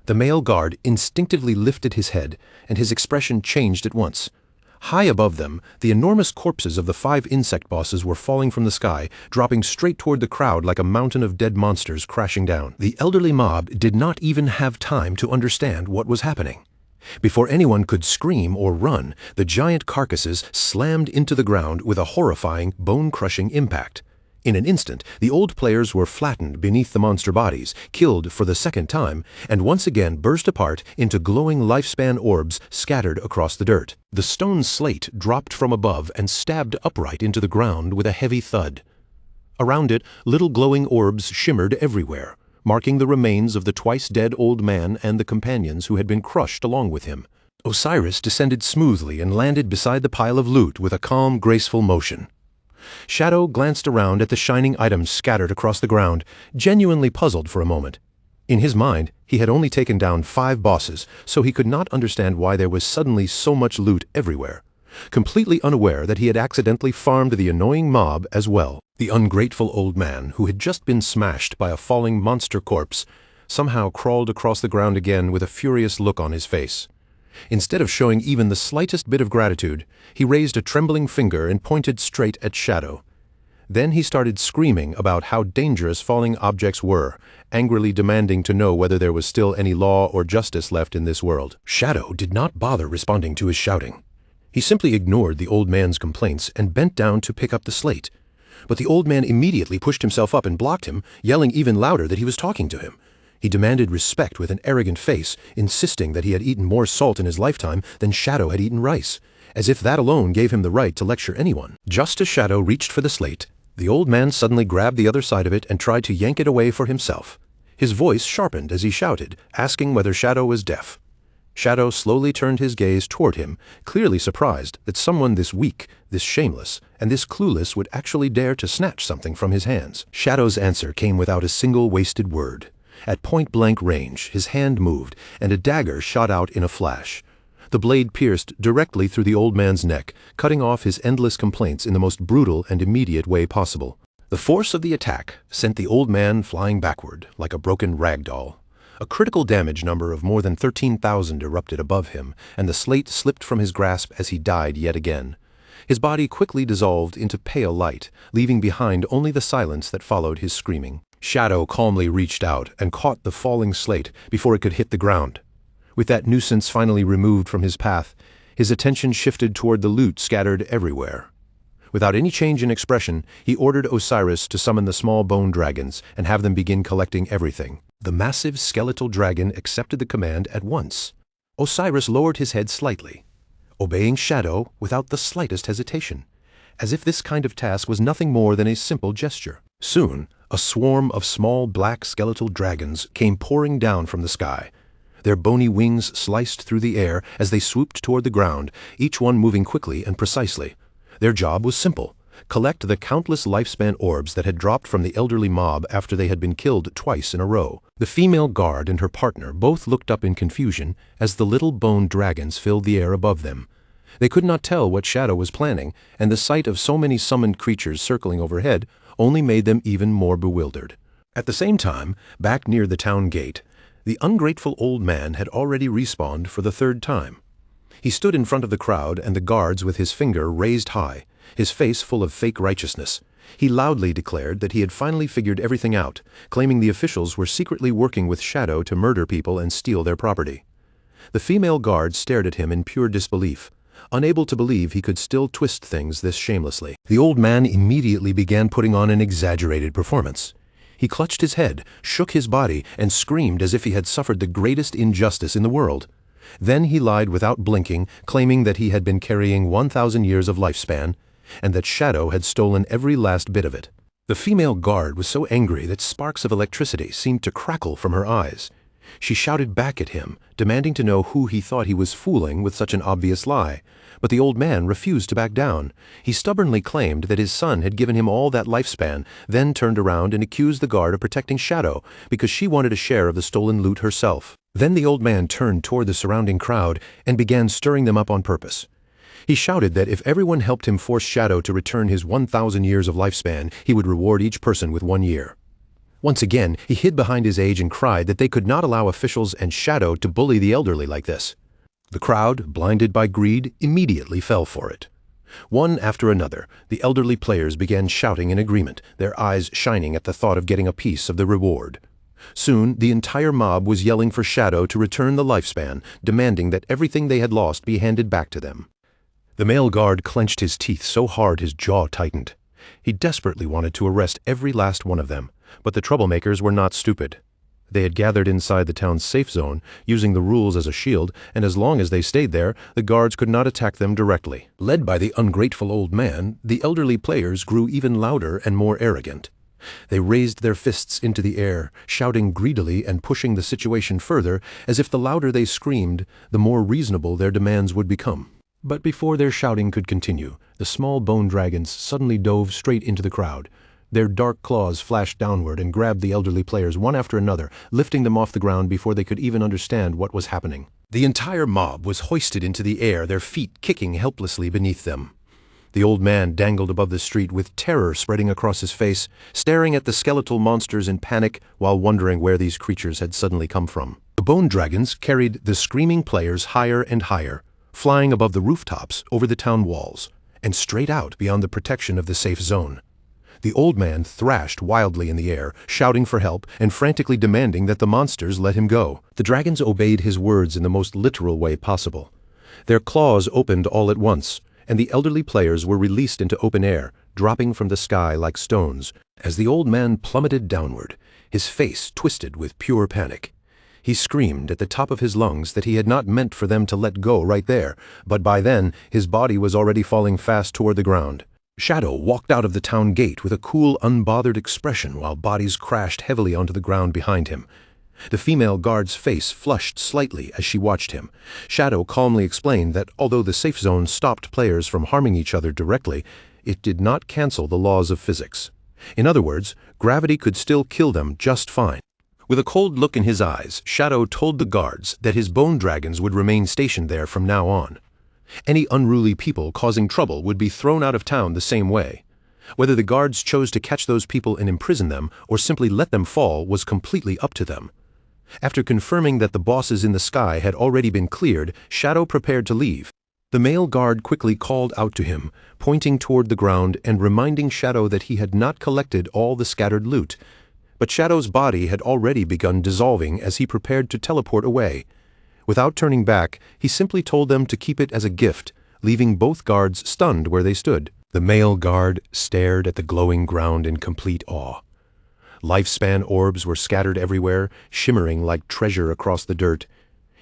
The male guard instinctively lifted his head, and his expression changed at once. High above them, the enormous corpses of the 5 insect bosses were falling from the sky, dropping straight toward the crowd like a mountain of dead monsters crashing down. The elderly mob did not even have time to understand what was happening. Before anyone could scream or run, the giant carcasses slammed into the ground with a horrifying, bone-crushing impact. In an instant, the old players were flattened beneath the monster bodies, killed for the second time, and once again burst apart into glowing lifespan orbs scattered across the dirt. The stone slate dropped from above and stabbed upright into the ground with a heavy thud. Around it, little glowing orbs shimmered everywhere, marking the remains of the twice-dead old man and the companions who had been crushed along with him. Osiris descended smoothly and landed beside the pile of loot with a calm, graceful motion. Shadow glanced around at the shining items scattered across the ground, genuinely puzzled for a moment. In his mind, he had only taken down 5 bosses, so he could not understand why there was suddenly so much loot everywhere. Completely unaware that he had accidentally farmed the annoying mob as well. The ungrateful old man, who had just been smashed by a falling monster corpse, somehow crawled across the ground again with a furious look on his face. Instead of showing even the slightest bit of gratitude, he raised a trembling finger and pointed straight at Shadow. Then he started screaming about how dangerous falling objects were, angrily demanding to know whether there was still any law or justice left in this world. Shadow did not bother responding to his shouting. He simply ignored the old man's complaints and bent down to pick up the slate. But the old man immediately pushed himself up and blocked him, yelling even louder that he was talking to him. He demanded respect with an arrogant face, insisting that he had eaten more salt in his lifetime than Shadow had eaten rice, as if that alone gave him the right to lecture anyone. Just as Shadow reached for the slate, the old man suddenly grabbed the other side of it and tried to yank it away for himself. His voice sharpened as he shouted, asking whether Shadow was deaf. Shadow slowly turned his gaze toward him, clearly surprised that someone this weak, this shameless, and this clueless would actually dare to snatch something from his hands. Shadow's answer came without a single wasted word. At point-blank range, his hand moved, and a dagger shot out in a flash. The blade pierced directly through the old man's neck, cutting off his endless complaints in the most brutal and immediate way possible. The force of the attack sent the old man flying backward, like a broken rag doll. A critical damage number of more than 13,000 erupted above him, and the slate slipped from his grasp as he died yet again. His body quickly dissolved into pale light, leaving behind only the silence that followed his screaming. Shadow calmly reached out and caught the falling slate before it could hit the ground. With that nuisance finally removed from his path, his attention shifted toward the loot scattered everywhere. Without any change in expression, he ordered Osiris to summon the small bone dragons and have them begin collecting everything. The massive skeletal dragon accepted the command at once. Osiris lowered his head slightly, obeying Shadow without the slightest hesitation, as if this kind of task was nothing more than a simple gesture. Soon, a swarm of small black skeletal dragons came pouring down from the sky. Their bony wings sliced through the air as they swooped toward the ground, each one moving quickly and precisely. Their job was simple: collect the countless lifespan orbs that had dropped from the elderly mob after they had been killed twice in a row. The female guard and her partner both looked up in confusion as the little bone dragons filled the air above them. They could not tell what Shadow was planning, and the sight of so many summoned creatures circling overhead only made them even more bewildered. At the same time, back near the town gate, the ungrateful old man had already respawned for the third time. He stood in front of the crowd and the guards with his finger raised high, his face full of fake righteousness. He loudly declared that he had finally figured everything out, claiming the officials were secretly working with Shadow to murder people and steal their property. The female guard stared at him in pure disbelief, unable to believe he could still twist things this shamelessly. The old man immediately began putting on an exaggerated performance. He clutched his head, shook his body, and screamed as if he had suffered the greatest injustice in the world. Then he lied without blinking, claiming that he had been carrying 1,000 years of lifespan, and that Shadow had stolen every last bit of it. The female guard was so angry that sparks of electricity seemed to crackle from her eyes. She shouted back at him, demanding to know who he thought he was fooling with such an obvious lie. But the old man refused to back down. He stubbornly claimed that his son had given him all that lifespan, then turned around and accused the guard of protecting Shadow because she wanted a share of the stolen loot herself. Then the old man turned toward the surrounding crowd and began stirring them up on purpose. He shouted that if everyone helped him force Shadow to return his 1,000 years of lifespan, he would reward each person with 1 year. Once again, he hid behind his age and cried that they could not allow officials and Shadow to bully the elderly like this. The crowd, blinded by greed, immediately fell for it. One after another, the elderly players began shouting in agreement, their eyes shining at the thought of getting a piece of the reward. Soon, the entire mob was yelling for Shadow to return the lifespan, demanding that everything they had lost be handed back to them. The male guard clenched his teeth so hard his jaw tightened. He desperately wanted to arrest every last one of them, but the troublemakers were not stupid. They had gathered inside the town's safe zone, using the rules as a shield, and as long as they stayed there, the guards could not attack them directly. Led by the ungrateful old man, the elderly players grew even louder and more arrogant. They raised their fists into the air, shouting greedily and pushing the situation further, as if the louder they screamed, the more reasonable their demands would become. But before their shouting could continue, the small bone dragons suddenly dove straight into the crowd. Their dark claws flashed downward and grabbed the elderly players one after another, lifting them off the ground before they could even understand what was happening. The entire mob was hoisted into the air, their feet kicking helplessly beneath them. The old man dangled above the street with terror spreading across his face, staring at the skeletal monsters in panic while wondering where these creatures had suddenly come from. The bone dragons carried the screaming players higher and higher, flying above the rooftops over the town walls, and straight out beyond the protection of the safe zone. The old man thrashed wildly in the air, shouting for help and frantically demanding that the monsters let him go. The dragons obeyed his words in the most literal way possible. Their claws opened all at once, and the elderly players were released into open air, dropping from the sky like stones. As the old man plummeted downward, his face twisted with pure panic. He screamed at the top of his lungs that he had not meant for them to let go right there, but by then his body was already falling fast toward the ground. Shadow walked out of the town gate with a cool, unbothered expression while bodies crashed heavily onto the ground behind him. The female guard's face flushed slightly as she watched him. Shadow calmly explained that although the safe zone stopped players from harming each other directly, it did not cancel the laws of physics. In other words, gravity could still kill them just fine. With a cold look in his eyes, Shadow told the guards that his bone dragons would remain stationed there from now on. Any unruly people causing trouble would be thrown out of town the same way. Whether the guards chose to catch those people and imprison them or simply let them fall was completely up to them. After confirming that the bosses in the sky had already been cleared, Shadow prepared to leave. The male guard quickly called out to him, pointing toward the ground and reminding Shadow that he had not collected all the scattered loot. But Shadow's body had already begun dissolving as he prepared to teleport away. Without turning back, he simply told them to keep it as a gift, leaving both guards stunned where they stood. The male guard stared at the glowing ground in complete awe. Lifespan orbs were scattered everywhere, shimmering like treasure across the dirt.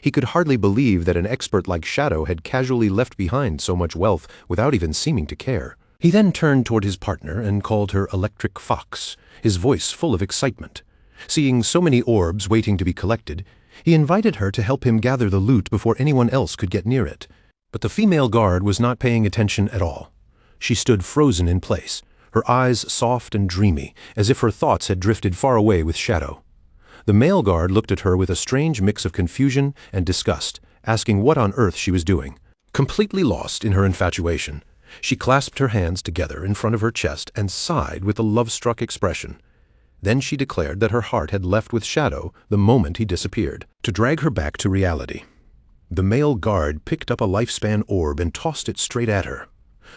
He could hardly believe that an expert like Shadow had casually left behind so much wealth without even seeming to care. He then turned toward his partner and called her Electric Fox, his voice full of excitement. Seeing so many orbs waiting to be collected, he invited her to help him gather the loot before anyone else could get near it. But the female guard was not paying attention at all. She stood frozen in place, her eyes soft and dreamy, as if her thoughts had drifted far away with Shadow. The male guard looked at her with a strange mix of confusion and disgust, asking what on earth she was doing. Completely lost in her infatuation, she clasped her hands together in front of her chest and sighed with a love-struck expression. Then she declared that her heart had left with Shadow the moment he disappeared, to drag her back to reality. The male guard picked up a lifespan orb and tossed it straight at her.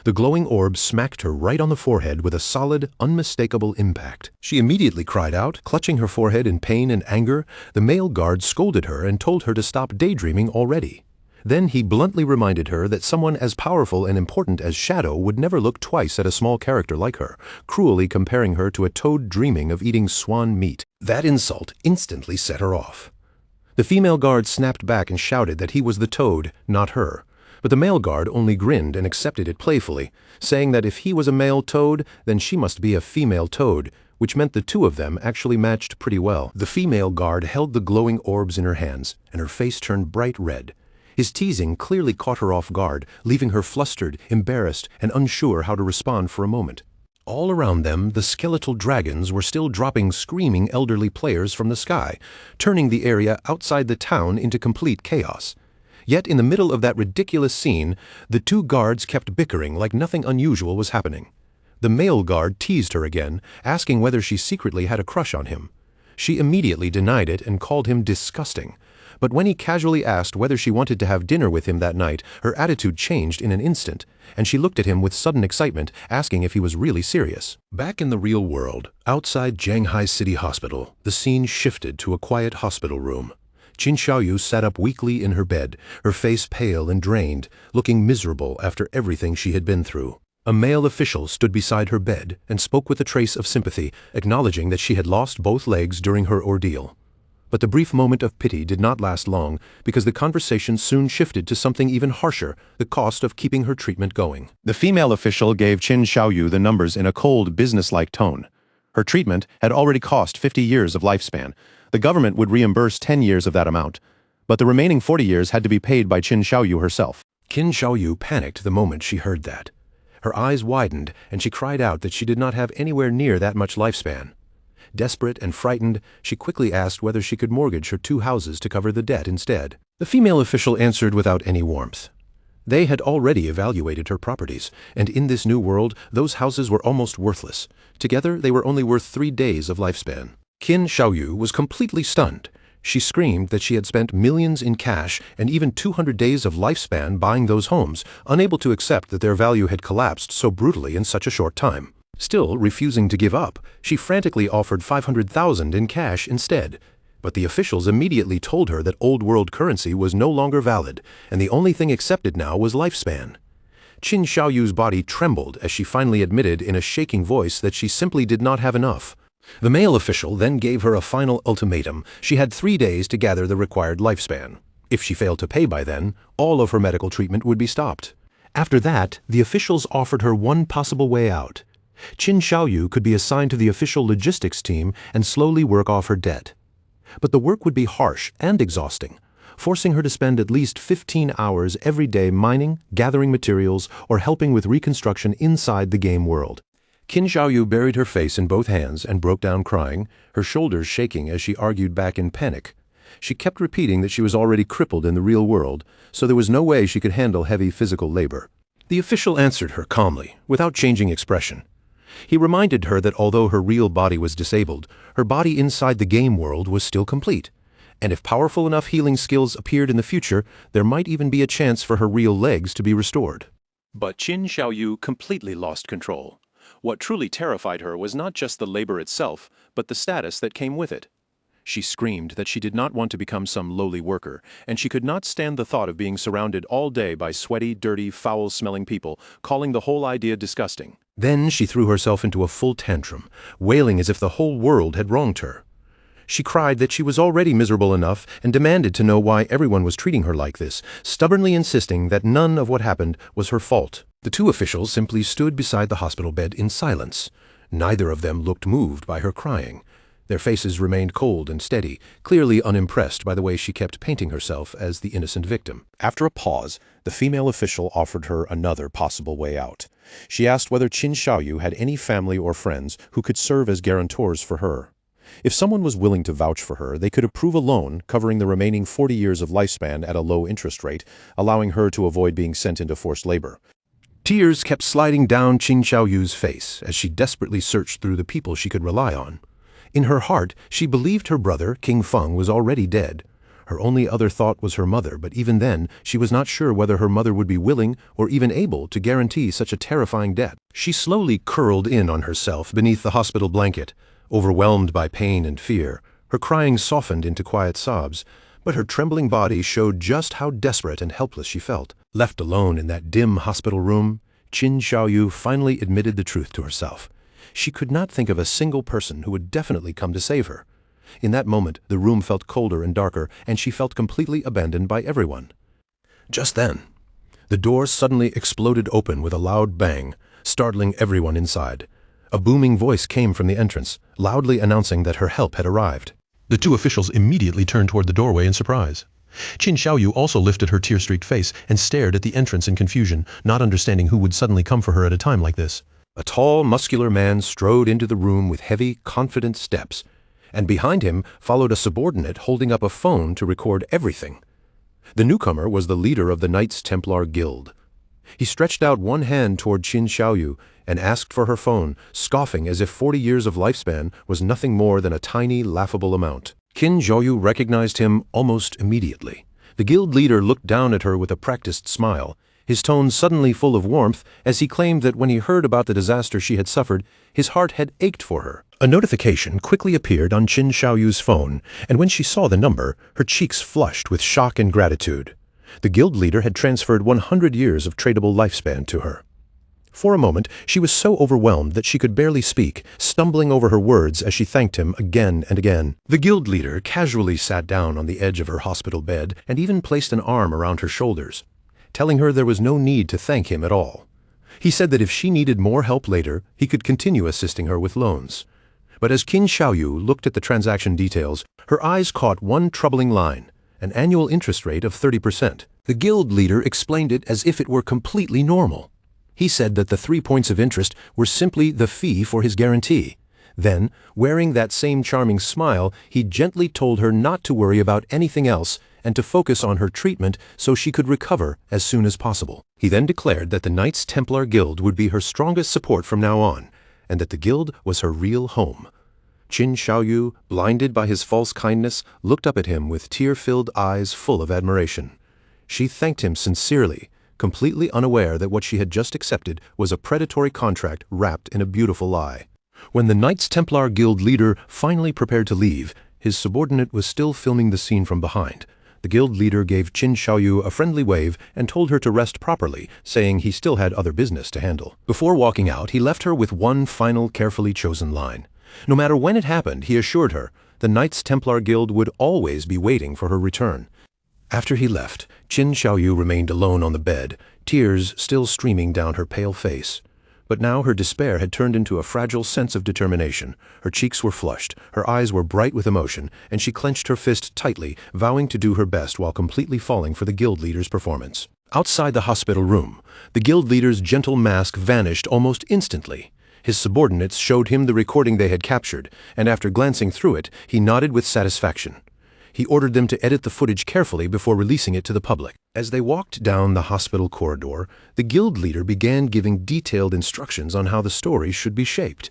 The glowing orb smacked her right on the forehead with a solid, unmistakable impact. She immediately cried out, clutching her forehead in pain and anger. The male guard scolded her and told her to stop daydreaming already. Then he bluntly reminded her that someone as powerful and important as Shadow would never look twice at a small character like her, cruelly comparing her to a toad dreaming of eating swan meat. That insult instantly set her off. The female guard snapped back and shouted that he was the toad, not her. But the male guard only grinned and accepted it playfully, saying that if he was a male toad, then she must be a female toad, which meant the two of them actually matched pretty well. The female guard held the glowing orbs in her hands, and her face turned bright red. His teasing clearly caught her off guard, leaving her flustered, embarrassed, and unsure how to respond for a moment. All around them, the skeletal dragons were still dropping screaming elderly players from the sky, turning the area outside the town into complete chaos. Yet in the middle of that ridiculous scene, the two guards kept bickering like nothing unusual was happening. The male guard teased her again, asking whether she secretly had a crush on him. She immediately denied it and called him disgusting. But when he casually asked whether she wanted to have dinner with him that night, her attitude changed in an instant, and she looked at him with sudden excitement, asking if he was really serious. Back in the real world, outside Shanghai City Hospital, the scene shifted to a quiet hospital room. Qin Xiaoyu sat up weakly in her bed, her face pale and drained, looking miserable after everything she had been through. A male official stood beside her bed and spoke with a trace of sympathy, acknowledging that she had lost both legs during her ordeal. But the brief moment of pity did not last long, because the conversation soon shifted to something even harsher, the cost of keeping her treatment going. The female official gave Qin Xiaoyu the numbers in a cold, businesslike tone. Her treatment had already cost 50 years of lifespan. The government would reimburse 10 years of that amount, but the remaining 40 years had to be paid by Qin Xiaoyu herself. Qin Xiaoyu panicked the moment she heard that. Her eyes widened, and she cried out that she did not have anywhere near that much lifespan. Desperate and frightened, she quickly asked whether she could mortgage her 2 houses to cover the debt instead. The female official answered without any warmth. They had already evaluated her properties, and in this new world, those houses were almost worthless. Together, they were only worth 3 days of lifespan. Qin Xiaoyu was completely stunned. She screamed that she had spent millions in cash and even 200 days of lifespan buying those homes, unable to accept that their value had collapsed so brutally in such a short time. Still refusing to give up, she frantically offered 500,000 in cash instead. But the officials immediately told her that old world currency was no longer valid, and the only thing accepted now was lifespan. Qin Xiaoyu's body trembled as she finally admitted in a shaking voice that she simply did not have enough. The male official then gave her a final ultimatum. She had 3 days to gather the required lifespan. If she failed to pay by then, all of her medical treatment would be stopped. After that, the officials offered her one possible way out. Qin Xiaoyu could be assigned to the official logistics team and slowly work off her debt. But the work would be harsh and exhausting, forcing her to spend at least 15 hours every day mining, gathering materials, or helping with reconstruction inside the game world. Qin Xiaoyu buried her face in both hands and broke down crying, her shoulders shaking as she argued back in panic. She kept repeating that she was already crippled in the real world, so there was no way she could handle heavy physical labor. The official answered her calmly, without changing expression. He reminded her that although her real body was disabled, her body inside the game world was still complete. And if powerful enough healing skills appeared in the future, there might even be a chance for her real legs to be restored. But Qin Xiaoyu completely lost control. What truly terrified her was not just the labor itself, but the status that came with it. She screamed that she did not want to become some lowly worker, and she could not stand the thought of being surrounded all day by sweaty, dirty, foul-smelling people, calling the whole idea disgusting. Then she threw herself into a full tantrum, wailing as if the whole world had wronged her. She cried that she was already miserable enough and demanded to know why everyone was treating her like this, stubbornly insisting that none of what happened was her fault. The 2 officials simply stood beside the hospital bed in silence. Neither of them looked moved by her crying. Their faces remained cold and steady, clearly unimpressed by the way she kept painting herself as the innocent victim. After a pause, the female official offered her another possible way out. She asked whether Qin Xiaoyu had any family or friends who could serve as guarantors for her. If someone was willing to vouch for her, they could approve a loan covering the remaining 40 years of lifespan at a low interest rate, allowing her to avoid being sent into forced labor. Tears kept sliding down Qin Xiaoyu's face as she desperately searched through the people she could rely on. In her heart, she believed her brother, King Feng, was already dead. Her only other thought was her mother, but even then, she was not sure whether her mother would be willing or even able to guarantee such a terrifying debt. She slowly curled in on herself beneath the hospital blanket, overwhelmed by pain and fear. Her crying softened into quiet sobs, but her trembling body showed just how desperate and helpless she felt. Left alone in that dim hospital room, Qin Xiaoyu finally admitted the truth to herself. She could not think of a single person who would definitely come to save her. In that moment, the room felt colder and darker, and she felt completely abandoned by everyone. Just then, the door suddenly exploded open with a loud bang, startling everyone inside. A booming voice came from the entrance, loudly announcing that her help had arrived. The 2 officials immediately turned toward the doorway in surprise. Qin Xiaoyu also lifted her tear-streaked face and stared at the entrance in confusion, not understanding who would suddenly come for her at a time like this. A tall, muscular man strode into the room with heavy, confident steps, and behind him followed a subordinate holding up a phone to record everything. The newcomer was the leader of the Knights Templar Guild. He stretched out one hand toward Qin Xiaoyu and asked for her phone, scoffing as if 40 years of lifespan was nothing more than a tiny, laughable amount. Qin Xiaoyu recognized him almost immediately. The guild leader looked down at her with a practiced smile, his tone suddenly full of warmth as he claimed that when he heard about the disaster she had suffered, his heart had ached for her. A notification quickly appeared on Qin Xiaoyu's phone, and when she saw the number, her cheeks flushed with shock and gratitude. The guild leader had transferred 100 years of tradable lifespan to her. For a moment, she was so overwhelmed that she could barely speak, stumbling over her words as she thanked him again and again. The guild leader casually sat down on the edge of her hospital bed and even placed an arm around her shoulders, telling her there was no need to thank him at all. He said that if she needed more help later, he could continue assisting her with loans. But as Qin Xiaoyu looked at the transaction details, her eyes caught one troubling line, an annual interest rate of 30%. The guild leader explained it as if it were completely normal. He said that the 3 points of interest were simply the fee for his guarantee. Then, wearing that same charming smile, he gently told her not to worry about anything else and to focus on her treatment so she could recover as soon as possible. He then declared that the Knights Templar Guild would be her strongest support from now on, and that the guild was her real home. Qin Xiaoyu, blinded by his false kindness, looked up at him with tear-filled eyes full of admiration. She thanked him sincerely, completely unaware that what she had just accepted was a predatory contract wrapped in a beautiful lie. When the Knights Templar Guild leader finally prepared to leave, his subordinate was still filming the scene from behind. The guild leader gave Qin Xiaoyu a friendly wave and told her to rest properly, saying he still had other business to handle. Before walking out, he left her with one final carefully chosen line. No matter when it happened, he assured her, the Knights Templar Guild would always be waiting for her return. After he left, Qin Xiaoyu remained alone on the bed, tears still streaming down her pale face. But now her despair had turned into a fragile sense of determination. Her cheeks were flushed, her eyes were bright with emotion, and she clenched her fist tightly, vowing to do her best while completely falling for the guild leader's performance. Outside the hospital room, the guild leader's gentle mask vanished almost instantly. His subordinates showed him the recording they had captured, and after glancing through it, he nodded with satisfaction. He ordered them to edit the footage carefully before releasing it to the public. As they walked down the hospital corridor, the guild leader began giving detailed instructions on how the story should be shaped.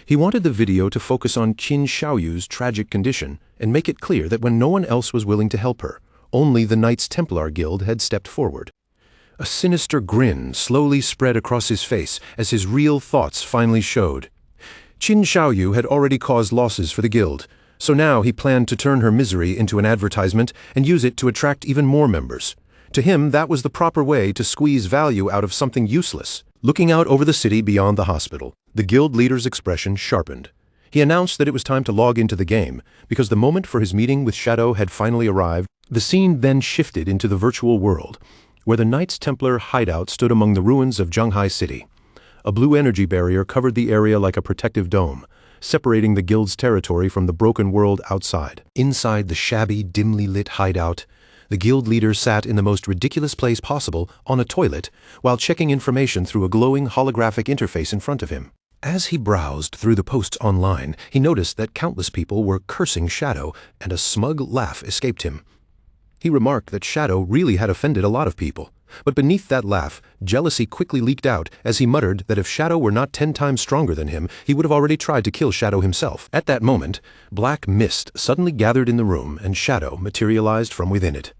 He wanted the video to focus on Qin Xiaoyu's tragic condition and make it clear that when no one else was willing to help her, only the Knights Templar Guild had stepped forward. A sinister grin slowly spread across his face as his real thoughts finally showed. Qin Xiaoyu had already caused losses for the guild, so now he planned to turn her misery into an advertisement and use it to attract even more members. To him, that was the proper way to squeeze value out of something useless. Looking out over the city beyond the hospital, the guild leader's expression sharpened. He announced that it was time to log into the game, because the moment for his meeting with Shadow had finally arrived. The scene then shifted into the virtual world, where the Knights Templar hideout stood among the ruins of Zhenghai City. A blue energy barrier covered the area like a protective dome, separating the guild's territory from the broken world outside. Inside the shabby, dimly lit hideout, the guild leader sat in the most ridiculous place possible, on a toilet, while checking information through a glowing holographic interface in front of him. As he browsed through the posts online, he noticed that countless people were cursing Shadow, and a smug laugh escaped him. He remarked that Shadow really had offended a lot of people. But beneath that laugh, jealousy quickly leaked out as he muttered that if Shadow were not 10 times stronger than him, he would have already tried to kill Shadow himself. At that moment, black mist suddenly gathered in the room and Shadow materialized from within it.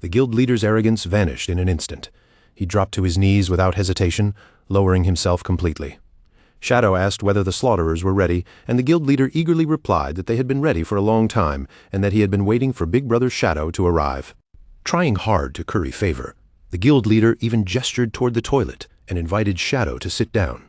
The guild leader's arrogance vanished in an instant. He dropped to his knees without hesitation, lowering himself completely. Shadow asked whether the slaughterers were ready, and the guild leader eagerly replied that they had been ready for a long time and that he had been waiting for Big Brother Shadow to arrive. Trying hard to curry favor, the guild leader even gestured toward the toilet and invited Shadow to sit down.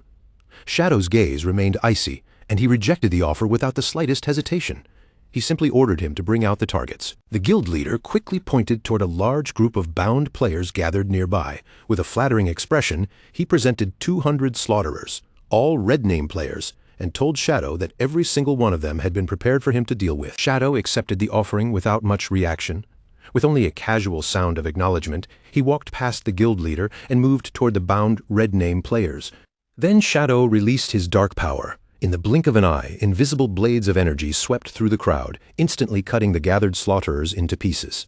Shadow's gaze remained icy, and he rejected the offer without the slightest hesitation. He simply ordered him to bring out the targets. The guild leader quickly pointed toward a large group of bound players gathered nearby. With a flattering expression, he presented 200 slaughterers, all red name players, and told Shadow that every single one of them had been prepared for him to deal with. Shadow accepted the offering without much reaction. With only a casual sound of acknowledgement, he walked past the guild leader and moved toward the bound red name players. Then Shadow released his dark power. In the blink of an eye, invisible blades of energy swept through the crowd, instantly cutting the gathered slaughterers into pieces.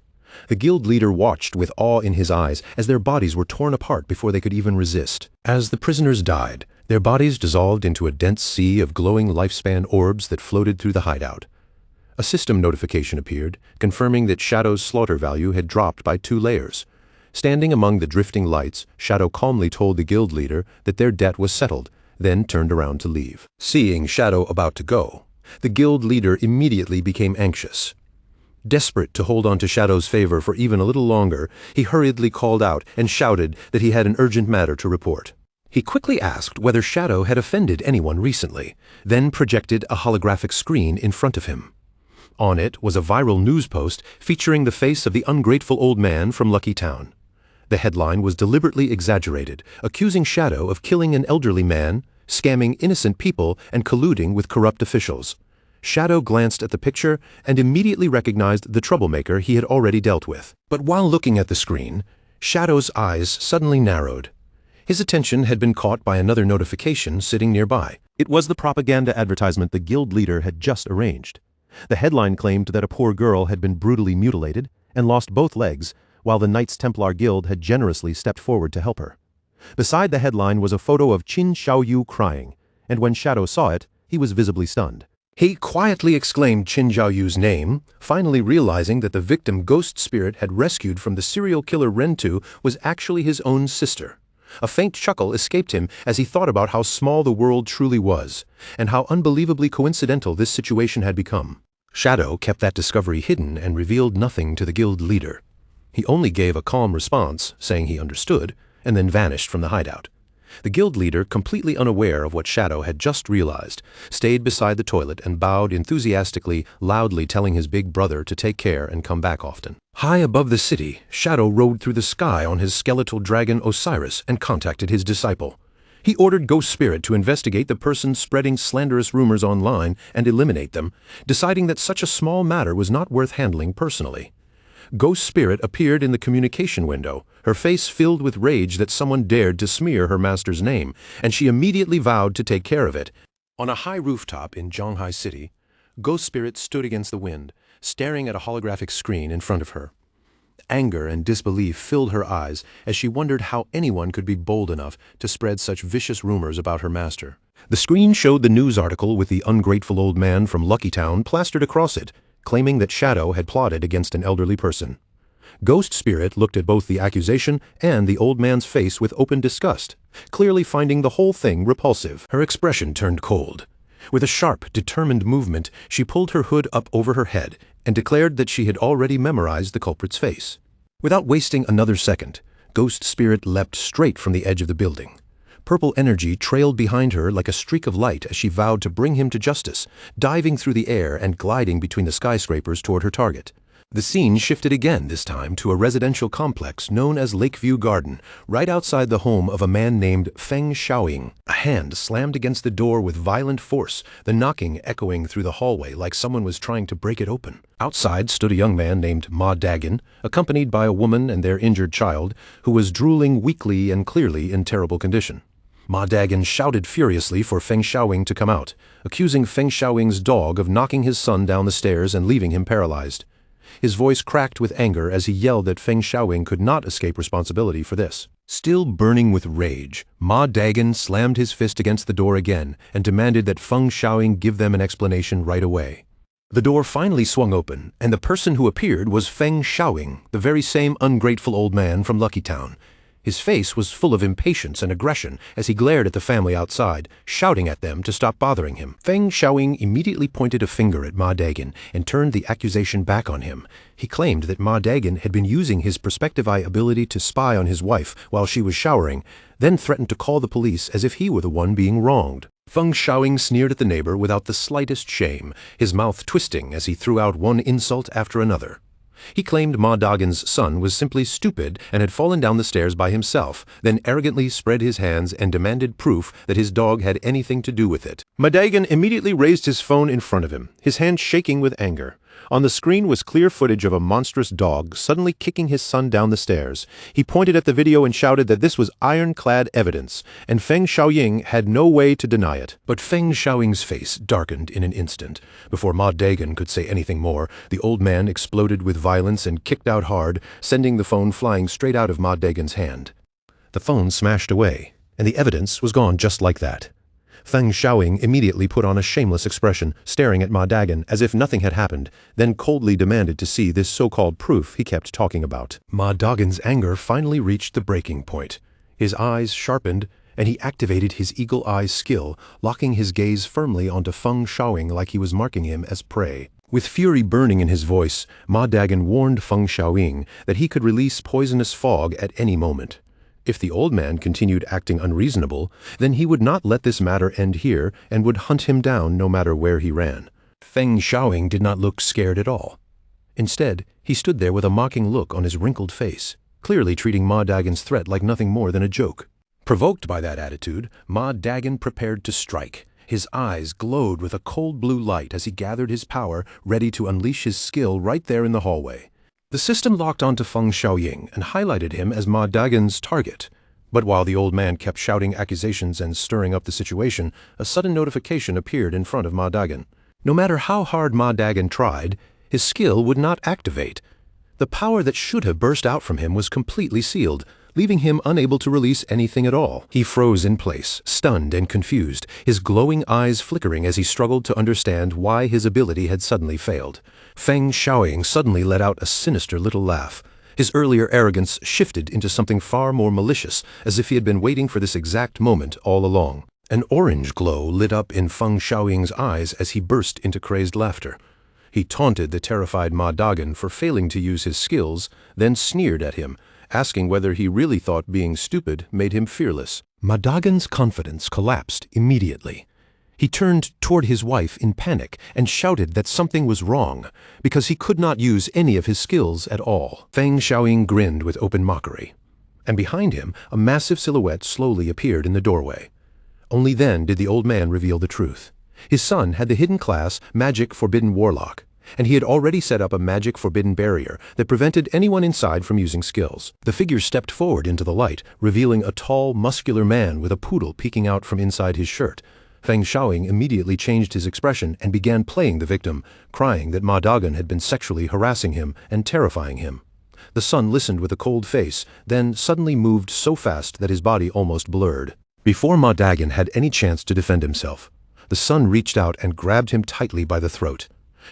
The guild leader watched with awe in his eyes as their bodies were torn apart before they could even resist. As the prisoners died, their bodies dissolved into a dense sea of glowing lifespan orbs that floated through the hideout. A system notification appeared, confirming that Shadow's slaughter value had dropped by 2 layers. Standing among the drifting lights, Shadow calmly told the guild leader that their debt was settled, then turned around to leave. Seeing Shadow about to go, the guild leader immediately became anxious. Desperate to hold on to Shadow's favor for even a little longer, he hurriedly called out and shouted that he had an urgent matter to report. He quickly asked whether Shadow had offended anyone recently, then projected a holographic screen in front of him. On it was a viral news post featuring the face of the ungrateful old man from Lucky Town. The headline was deliberately exaggerated, accusing Shadow of killing an elderly man, scamming innocent people, and colluding with corrupt officials. Shadow glanced at the picture and immediately recognized the troublemaker he had already dealt with. But while looking at the screen, Shadow's eyes suddenly narrowed. His attention had been caught by another notification sitting nearby. It was the propaganda advertisement the guild leader had just arranged. The headline claimed that a poor girl had been brutally mutilated and lost both legs, while the Knights Templar Guild had generously stepped forward to help her. Beside the headline was a photo of Qin Xiaoyu crying, and when Shadow saw it, he was visibly stunned. He quietly exclaimed Qin Xiaoyu's name, finally realizing that the victim ghost spirit had rescued from the serial killer Rentu was actually his own sister. A faint chuckle escaped him as he thought about how small the world truly was, and how unbelievably coincidental this situation had become. Shadow kept that discovery hidden and revealed nothing to the guild leader. He only gave a calm response, saying he understood, and then vanished from the hideout. The guild leader, completely unaware of what Shadow had just realized, stayed beside the toilet and bowed enthusiastically, loudly telling his big brother to take care and come back often. High above the city, Shadow rode through the sky on his skeletal dragon Osiris and contacted his disciple. He ordered Ghost Spirit to investigate the person spreading slanderous rumors online and eliminate them, deciding that such a small matter was not worth handling personally. Ghost Spirit appeared in the communication window, her face filled with rage that someone dared to smear her master's name, and she immediately vowed to take care of it. On a high rooftop in Zhonghai City, Ghost Spirit stood against the wind, staring at a holographic screen in front of her. Anger and disbelief filled her eyes as she wondered how anyone could be bold enough to spread such vicious rumors about her master. The screen showed the news article with the ungrateful old man from Lucky Town plastered across it, claiming that Shadow had plotted against an elderly person. Ghost Spirit looked at both the accusation and the old man's face with open disgust, clearly finding the whole thing repulsive. Her expression turned cold. With a sharp, determined movement, she pulled her hood up over her head and declared that she had already memorized the culprit's face. Without wasting another second, Ghost Spirit leapt straight from the edge of the building. Purple energy trailed behind her like a streak of light as she vowed to bring him to justice, diving through the air and gliding between the skyscrapers toward her target. The scene shifted again, this time to a residential complex known as Lakeview Garden, right outside the home of a man named Feng Xiaoying. A hand slammed against the door with violent force, the knocking echoing through the hallway like someone was trying to break it open. Outside stood a young man named Ma Dagon, accompanied by a woman and their injured child, who was drooling weakly and clearly in terrible condition. Ma Dagon shouted furiously for Feng Xiaoying to come out, accusing Feng Xiaoying's dog of knocking his son down the stairs and leaving him paralyzed. His voice cracked with anger as he yelled that Feng Xiaoying could not escape responsibility for this. Still burning with rage, Ma Dagon slammed his fist against the door again and demanded that Feng Xiaoying give them an explanation right away. The door finally swung open, and the person who appeared was Feng Xiaoying, the very same ungrateful old man from Lucky Town. His face was full of impatience and aggression as he glared at the family outside, shouting at them to stop bothering him. Feng Xiaoying immediately pointed a finger at Ma Dagon and turned the accusation back on him. He claimed that Ma Dagon had been using his perspective eye ability to spy on his wife while she was showering, then threatened to call the police as if he were the one being wronged. Feng Xiaoying sneered at the neighbor without the slightest shame, his mouth twisting as he threw out one insult after another. He claimed Ma Dagon's son was simply stupid and had fallen down the stairs by himself, then arrogantly spread his hands and demanded proof that his dog had anything to do with it. Ma Dagon immediately raised his phone in front of him, his hand shaking with anger. On the screen was clear footage of a monstrous dog suddenly kicking his son down the stairs. He pointed at the video and shouted that this was ironclad evidence, and Feng Xiaoying had no way to deny it. But Feng Xiaoying's face darkened in an instant. Before Ma Dagon could say anything more, the old man exploded with violence and kicked out hard, sending the phone flying straight out of Ma Dagon's hand. The phone smashed away, and the evidence was gone just like that. Feng Xiaoying immediately put on a shameless expression, staring at Ma Dagon as if nothing had happened, then coldly demanded to see this so-called proof he kept talking about. Ma Dagon's anger finally reached the breaking point. His eyes sharpened, and he activated his eagle eye skill, locking his gaze firmly onto Feng Xiaoying like he was marking him as prey. With fury burning in his voice, Ma Dagon warned Feng Xiaoying that he could release poisonous fog at any moment. If the old man continued acting unreasonable, then he would not let this matter end here and would hunt him down no matter where he ran. Feng Xiaoying did not look scared at all. Instead, he stood there with a mocking look on his wrinkled face, clearly treating Ma Dagon's threat like nothing more than a joke. Provoked by that attitude, Ma Dagon prepared to strike. His eyes glowed with a cold blue light as he gathered his power, ready to unleash his skill right there in the hallway. The system locked onto Feng Xiaoying and highlighted him as Ma Dagon's target. But while the old man kept shouting accusations and stirring up the situation, a sudden notification appeared in front of Ma Dagon. No matter how hard Ma Dagon tried, his skill would not activate. The power that should have burst out from him was completely sealed, leaving him unable to release anything at all. He froze in place, stunned and confused, his glowing eyes flickering as he struggled to understand why his ability had suddenly failed. Feng Xiaoying suddenly let out a sinister little laugh. His earlier arrogance shifted into something far more malicious, as if he had been waiting for this exact moment all along. An orange glow lit up in Feng Xiaoying's eyes as he burst into crazed laughter. He taunted the terrified Ma Dagon for failing to use his skills, then sneered at him, asking whether he really thought being stupid made him fearless. Madagan's confidence collapsed immediately. He turned toward his wife in panic and shouted that something was wrong, because he could not use any of his skills at all. Feng Xiaoying grinned with open mockery, and behind him a massive silhouette slowly appeared in the doorway. Only then did the old man reveal the truth. His son had the hidden class Magic Forbidden Warlock, and he had already set up a Magic Forbidden Barrier that prevented anyone inside from using skills. The figure stepped forward into the light, revealing a tall, muscular man with a poodle peeking out from inside his shirt. Feng Xiaoying immediately changed his expression and began playing the victim, crying that Madagan had been sexually harassing him and terrifying him. The son listened with a cold face, then suddenly moved so fast that his body almost blurred. Before Madagan had any chance to defend himself, the son reached out and grabbed him tightly by the throat.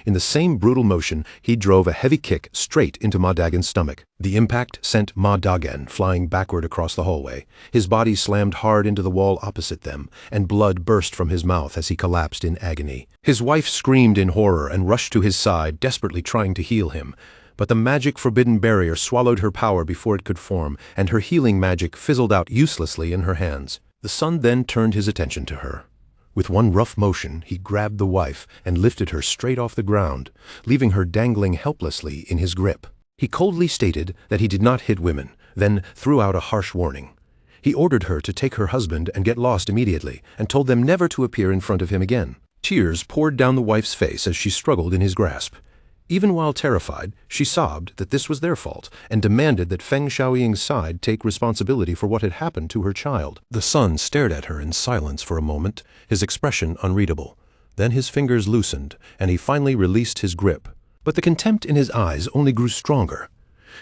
In the same brutal motion, he drove a heavy kick straight into Madagan's stomach. The impact sent Madagan flying backward across the hallway. His body slammed hard into the wall opposite them, and blood burst from his mouth as he collapsed in agony. His wife screamed in horror and rushed to his side, desperately trying to heal him. But the Magic Forbidden Barrier swallowed her power before it could form, and her healing magic fizzled out uselessly in her hands. The son then turned his attention to her. With one rough motion, he grabbed the wife and lifted her straight off the ground, leaving her dangling helplessly in his grip. He coldly stated that he did not hit women, then threw out a harsh warning. He ordered her to take her husband and get lost immediately, and told them never to appear in front of him again. Tears poured down the wife's face as she struggled in his grasp. Even while terrified, she sobbed that this was their fault and demanded that Feng Xiaoying's side take responsibility for what had happened to her child. The son stared at her in silence for a moment, his expression unreadable. Then his fingers loosened, and he finally released his grip. But the contempt in his eyes only grew stronger.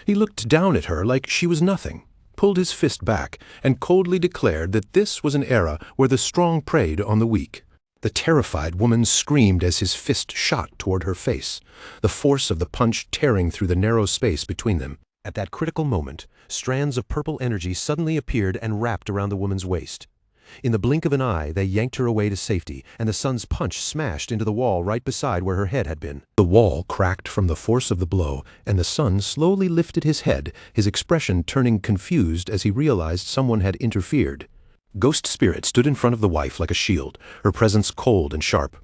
He looked down at her like she was nothing, pulled his fist back, and coldly declared that this was an era where the strong preyed on the weak. The terrified woman screamed as his fist shot toward her face, the force of the punch tearing through the narrow space between them. At that critical moment, strands of purple energy suddenly appeared and wrapped around the woman's waist. In the blink of an eye, they yanked her away to safety, and the son's punch smashed into the wall right beside where her head had been. The wall cracked from the force of the blow, and the son slowly lifted his head, his expression turning confused as he realized someone had interfered. Ghost Spirit stood in front of the wife like a shield, her presence cold and sharp.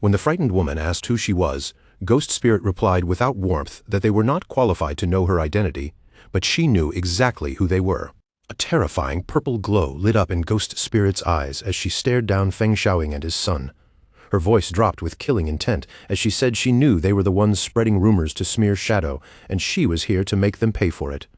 When the frightened woman asked who she was, Ghost Spirit replied without warmth that they were not qualified to know her identity, but she knew exactly who they were. A terrifying purple glow lit up in Ghost Spirit's eyes as she stared down Feng Xiaoying and his son. Her voice dropped with killing intent as she said she knew they were the ones spreading rumors to smear Shadow, and she was here to make them pay for it.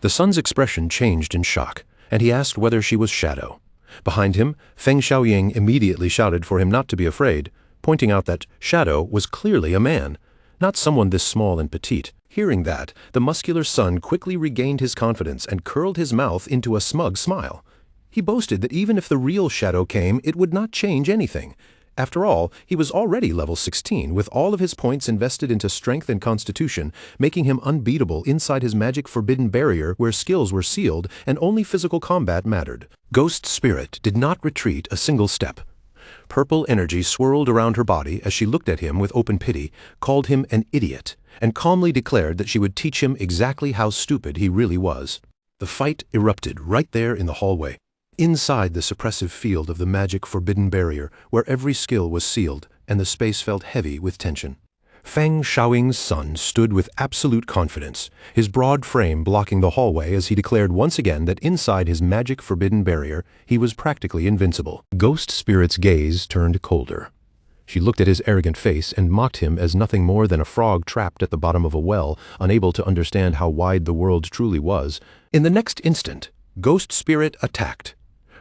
The son's expression changed in shock, and he asked whether she was Shadow. Behind him, Feng Xiaoying immediately shouted for him not to be afraid, pointing out that Shadow was clearly a man, not someone this small and petite. Hearing that, the muscular son quickly regained his confidence and curled his mouth into a smug smile. He boasted that even if the real Shadow came, it would not change anything. After all, he was already level 16, with all of his points invested into strength and constitution, making him unbeatable inside his Magic Forbidden Barrier where skills were sealed and only physical combat mattered. Ghost Spirit did not retreat a single step. Purple energy swirled around her body as she looked at him with open pity, called him an idiot, and calmly declared that she would teach him exactly how stupid he really was. The fight erupted right there in the hallway, inside the suppressive field of the Magic Forbidden Barrier, where every skill was sealed, and the space felt heavy with tension. Feng Xiaoying's son stood with absolute confidence, his broad frame blocking the hallway as he declared once again that inside his Magic Forbidden Barrier, he was practically invincible. Ghost Spirit's gaze turned colder. She looked at his arrogant face and mocked him as nothing more than a frog trapped at the bottom of a well, unable to understand how wide the world truly was. In the next instant, Ghost Spirit attacked.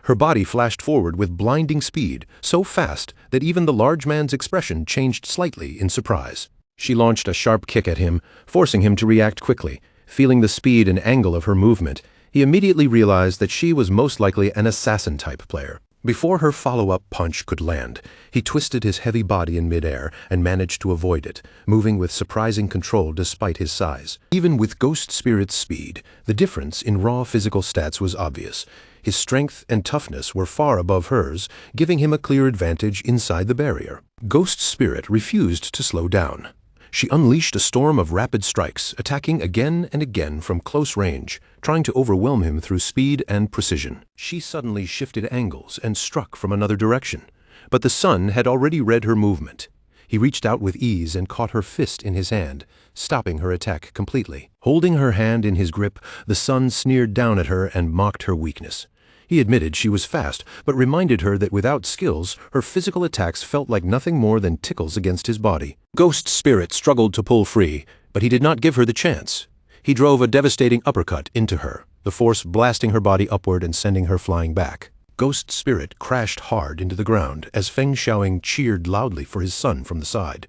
Her body flashed forward with blinding speed, so fast that even the large man's expression changed slightly in surprise. She launched a sharp kick at him, forcing him to react quickly. Feeling the speed and angle of her movement, he immediately realized that she was most likely an assassin-type player. Before her follow-up punch could land, he twisted his heavy body in midair and managed to avoid it, moving with surprising control despite his size. Even with Ghost Spirit's speed, the difference in raw physical stats was obvious. His strength and toughness were far above hers, giving him a clear advantage inside the barrier. Ghost Spirit refused to slow down. She unleashed a storm of rapid strikes, attacking again and again from close range, trying to overwhelm him through speed and precision. She suddenly shifted angles and struck from another direction, but the sun had already read her movement. He reached out with ease and caught her fist in his hand, stopping her attack completely. Holding her hand in his grip, the sun sneered down at her and mocked her weakness. He admitted she was fast, but reminded her that without skills, her physical attacks felt like nothing more than tickles against his body. Ghost Spirit struggled to pull free, but he did not give her the chance. He drove a devastating uppercut into her, the force blasting her body upward and sending her flying back. Ghost Spirit crashed hard into the ground as Feng Xiaoying cheered loudly for his son from the side.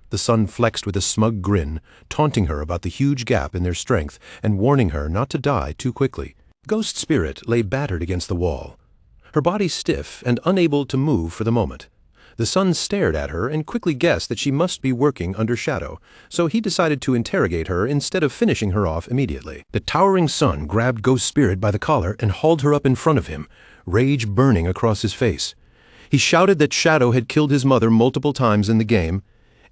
The son flexed with a smug grin, taunting her about the huge gap in their strength and warning her not to die too quickly. Ghost Spirit lay battered against the wall, her body stiff and unable to move for the moment. The son stared at her and quickly guessed that she must be working under shadow, so he decided to interrogate her instead of finishing her off immediately. The towering son grabbed Ghost Spirit by the collar and hauled her up in front of him, rage burning across his face. He shouted that Shadow had killed his mother multiple times in the game,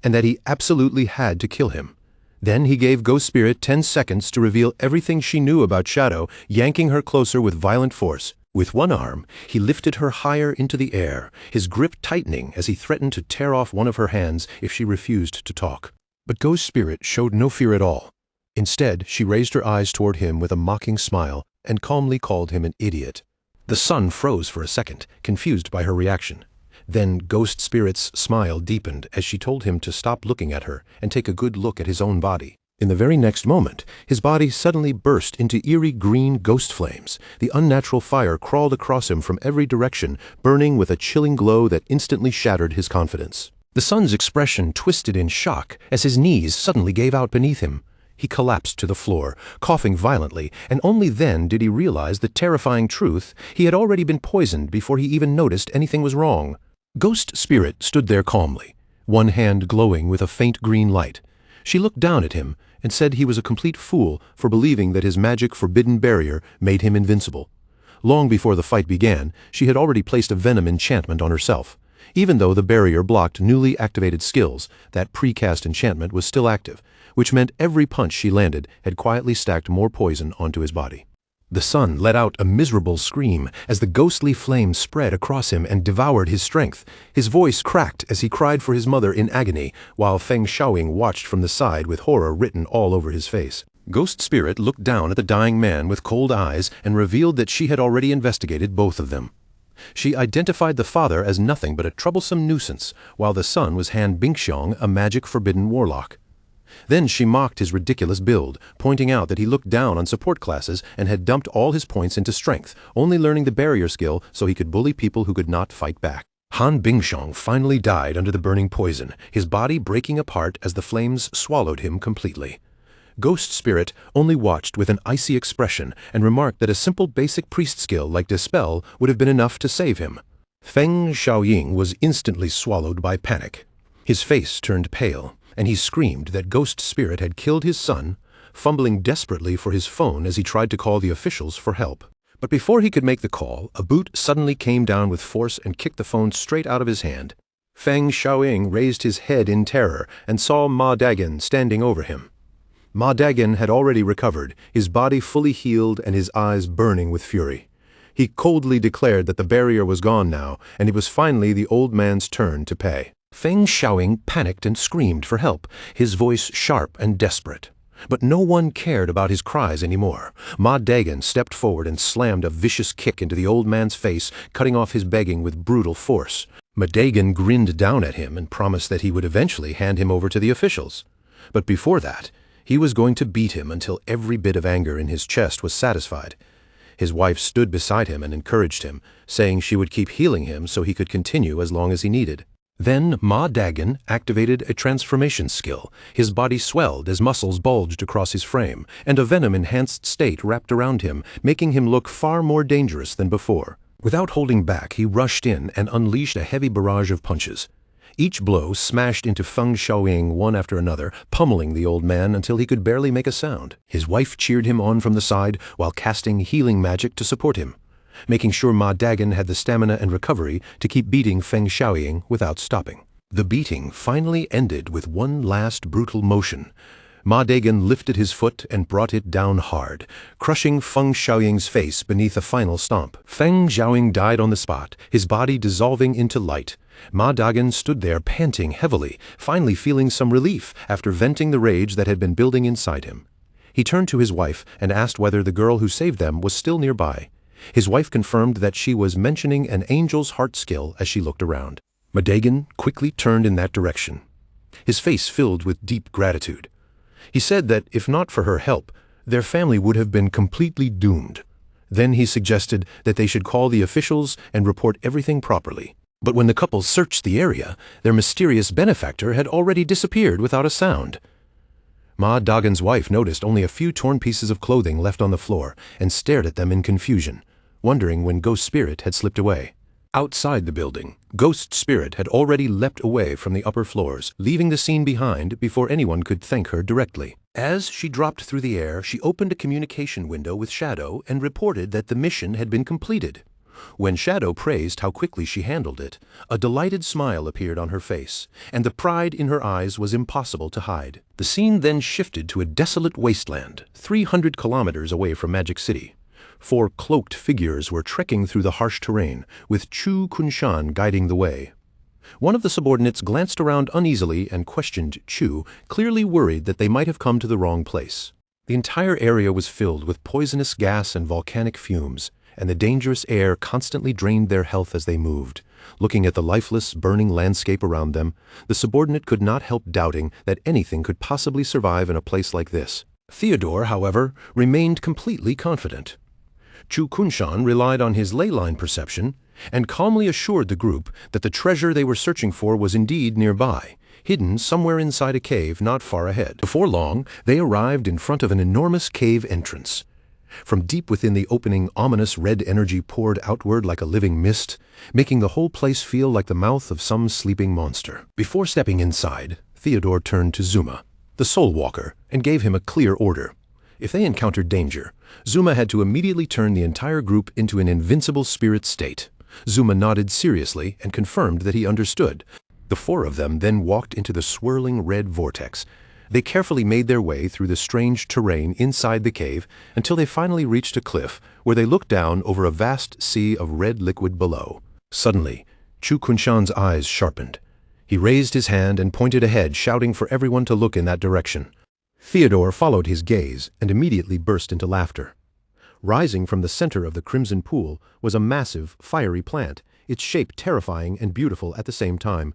and that he absolutely had to kill him. Then he gave Ghost Spirit 10 seconds to reveal everything she knew about Shadow, yanking her closer with violent force. With one arm, he lifted her higher into the air, his grip tightening as he threatened to tear off one of her hands if she refused to talk. But Ghost Spirit showed no fear at all. Instead, she raised her eyes toward him with a mocking smile and calmly called him an idiot. The son froze for a second, confused by her reaction. Then Ghost Spirit's smile deepened as she told him to stop looking at her and take a good look at his own body. In the very next moment, his body suddenly burst into eerie green ghost flames. The unnatural fire crawled across him from every direction, burning with a chilling glow that instantly shattered his confidence. The son's expression twisted in shock as his knees suddenly gave out beneath him. He collapsed to the floor, coughing violently, and only then did he realize the terrifying truth: he had already been poisoned before he even noticed anything was wrong. Ghost Spirit stood there calmly, one hand glowing with a faint green light. She looked down at him and said he was a complete fool for believing that his magic forbidden barrier made him invincible. Long before the fight began, she had already placed a venom enchantment on herself. Even though the barrier blocked newly activated skills, that precast enchantment was still active, which meant every punch she landed had quietly stacked more poison onto his body. The son let out a miserable scream as the ghostly flame spread across him and devoured his strength. His voice cracked as he cried for his mother in agony, while Feng Xiaoying watched from the side with horror written all over his face. Ghost Spirit looked down at the dying man with cold eyes and revealed that she had already investigated both of them. She identified the father as nothing but a troublesome nuisance, while the son was Han Bingxiong, a magic-forbidden warlock. Then she mocked his ridiculous build, pointing out that he looked down on support classes and had dumped all his points into strength, only learning the barrier skill so he could bully people who could not fight back. Han Bingxiong finally died under the burning poison, his body breaking apart as the flames swallowed him completely. Ghost Spirit only watched with an icy expression and remarked that a simple basic priest skill like Dispel would have been enough to save him. Feng Xiaoying was instantly swallowed by panic. His face turned pale, and he screamed that Ghost Spirit had killed his son, fumbling desperately for his phone as he tried to call the officials for help. But before he could make the call, a boot suddenly came down with force and kicked the phone straight out of his hand. Feng Xiaoying raised his head in terror and saw Ma Dagen standing over him. Ma Dagen had already recovered, his body fully healed and his eyes burning with fury. He coldly declared that the barrier was gone now, and it was finally the old man's turn to pay. Feng Xiaoying panicked and screamed for help, his voice sharp and desperate. But no one cared about his cries anymore. Ma Dagen stepped forward and slammed a vicious kick into the old man's face, cutting off his begging with brutal force. Ma Dagen grinned down at him and promised that he would eventually hand him over to the officials. But before that, he was going to beat him until every bit of anger in his chest was satisfied. His wife stood beside him and encouraged him, saying she would keep healing him so he could continue as long as he needed. Then Ma Dagen activated a transformation skill. His body swelled as muscles bulged across his frame, and a venom-enhanced state wrapped around him, making him look far more dangerous than before. Without holding back, he rushed in and unleashed a heavy barrage of punches. Each blow smashed into Feng Xiaoying one after another, pummeling the old man until he could barely make a sound. His wife cheered him on from the side while casting healing magic to support him, making sure Ma Dagen had the stamina and recovery to keep beating Feng Xiaoying without stopping. The beating finally ended with one last brutal motion. Ma Dagon lifted his foot and brought it down hard, crushing Feng Xiaoying's face beneath a final stomp. Feng Xiaoying died on the spot, his body dissolving into light. Ma Dagon stood there panting heavily, finally feeling some relief after venting the rage that had been building inside him. He turned to his wife and asked whether the girl who saved them was still nearby. His wife confirmed that she was mentioning an angel's heart skill as she looked around. Ma Dagon quickly turned in that direction, his face filled with deep gratitude. He said that if not for her help, their family would have been completely doomed. Then he suggested that they should call the officials and report everything properly. But when the couple searched the area, their mysterious benefactor had already disappeared without a sound. Ma Dagon's wife noticed only a few torn pieces of clothing left on the floor and stared at them in confusion, wondering when Ghost Spirit had slipped away. Outside the building, Ghost Spirit had already leapt away from the upper floors, leaving the scene behind before anyone could thank her directly. As she dropped through the air, she opened a communication window with Shadow and reported that the mission had been completed. When Shadow praised how quickly she handled it, a delighted smile appeared on her face, and the pride in her eyes was impossible to hide. The scene then shifted to a desolate wasteland, 300 kilometers away from Magic City. 4 cloaked figures were trekking through the harsh terrain, with Chu Kunshan guiding the way. One of the subordinates glanced around uneasily and questioned Chu, clearly worried that they might have come to the wrong place. The entire area was filled with poisonous gas and volcanic fumes, and the dangerous air constantly drained their health as they moved. Looking at the lifeless, burning landscape around them, the subordinate could not help doubting that anything could possibly survive in a place like this. Theodore, however, remained completely confident. Chu Kunshan relied on his ley line perception and calmly assured the group that the treasure they were searching for was indeed nearby, hidden somewhere inside a cave not far ahead. Before long, they arrived in front of an enormous cave entrance. From deep within the opening, ominous red energy poured outward like a living mist, making the whole place feel like the mouth of some sleeping monster. Before stepping inside, Theodore turned to Zuma, the Soul Walker, and gave him a clear order. If they encountered danger, Zuma had to immediately turn the entire group into an invincible spirit state. Zuma nodded seriously and confirmed that he understood. The 4 of them then walked into the swirling red vortex. They carefully made their way through the strange terrain inside the cave until they finally reached a cliff where they looked down over a vast sea of red liquid below. Suddenly, Chu Kunshan's eyes sharpened. He raised his hand and pointed ahead, shouting for everyone to look in that direction. Theodore followed his gaze and immediately burst into laughter. Rising from the center of the crimson pool was a massive, fiery plant, its shape terrifying and beautiful at the same time.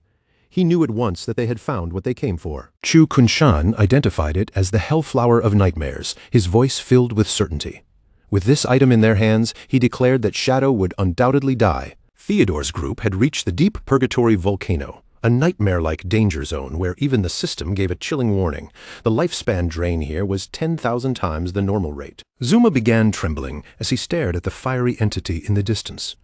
He knew at once that they had found what they came for. Chu Kunshan identified it as the Hellflower of Nightmares, his voice filled with certainty. With this item in their hands, he declared that Shadow would undoubtedly die. Theodore's group had reached the Deep Purgatory Volcano, a nightmare-like danger zone where even the system gave a chilling warning. The lifespan drain here was 10,000 times the normal rate. Zuma began trembling as he stared at the fiery entity in the distance.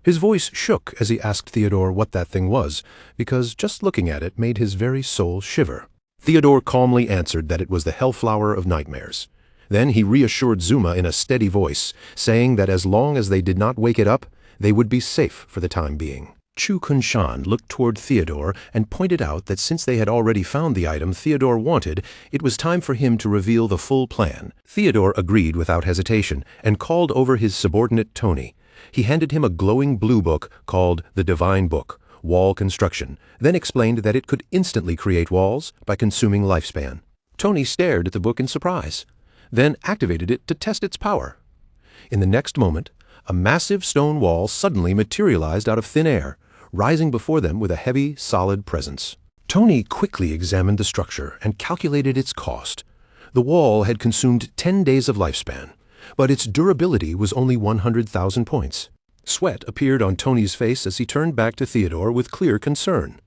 His voice shook as he asked Theodore what that thing was, because just looking at it made his very soul shiver. Theodore calmly answered that it was the Hellflower of Nightmares. Then he reassured Zuma in a steady voice, saying that as long as they did not wake it up, they would be safe for the time being. Chu Kunshan looked toward Theodore and pointed out that since they had already found the item Theodore wanted, it was time for him to reveal the full plan. Theodore agreed without hesitation and called over his subordinate Tony. He handed him a glowing blue book called the Divine Book, Wall Construction, then explained that it could instantly create walls by consuming lifespan. Tony stared at the book in surprise, then activated it to test its power. In the next moment, a massive stone wall suddenly materialized out of thin air, rising before them with a heavy, solid presence. Tony quickly examined the structure and calculated its cost. The wall had consumed 10 days of lifespan, but its durability was only 100,000 points. Sweat appeared on Tony's face as he turned back to Theodore with clear concern.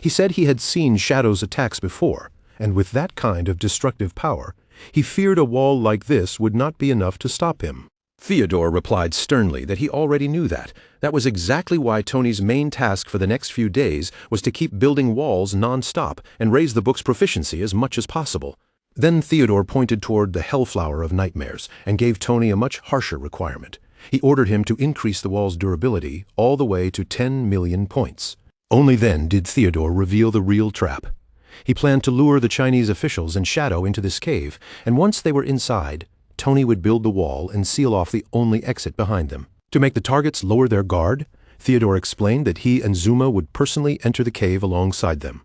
He said he had seen Shadow's attacks before, and with that kind of destructive power, he feared a wall like this would not be enough to stop him. Theodore replied sternly that he already knew that. That was exactly why Tony's main task for the next few days was to keep building walls non-stop and raise the book's proficiency as much as possible. Then Theodore pointed toward the Hellflower of Nightmares and gave Tony a much harsher requirement. He ordered him to increase the wall's durability all the way to 10 million points. Only then did Theodore reveal the real trap. He planned to lure the Chinese officials and Shadow into this cave, and once they were inside, Tony would build the wall and seal off the only exit behind them. To make the targets lower their guard, Theodore explained that he and Zuma would personally enter the cave alongside them.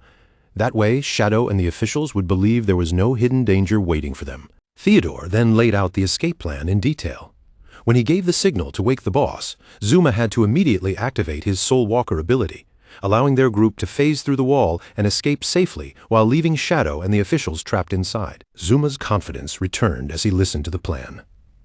That way, Shadow and the officials would believe there was no hidden danger waiting for them. Theodore then laid out the escape plan in detail. When he gave the signal to wake the boss, Zuma had to immediately activate his Soul Walker ability, allowing their group to phase through the wall and escape safely while leaving Shadow and the officials trapped inside. Zuma's confidence returned as he listened to the plan.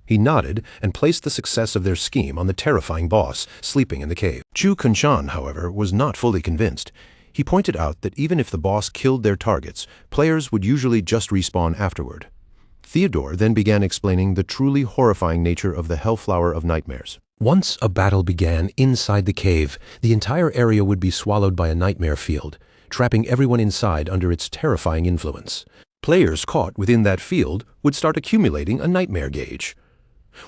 He nodded and placed the success of their scheme on the terrifying boss sleeping in the cave. Chu Kunshan, however, was not fully convinced. He pointed out that even if the boss killed their targets, players would usually just respawn afterward. Theodore then began explaining the truly horrifying nature of the Hellflower of Nightmares. Once a battle began inside the cave, the entire area would be swallowed by a nightmare field, trapping everyone inside under its terrifying influence. Players caught within that field would start accumulating a nightmare gauge.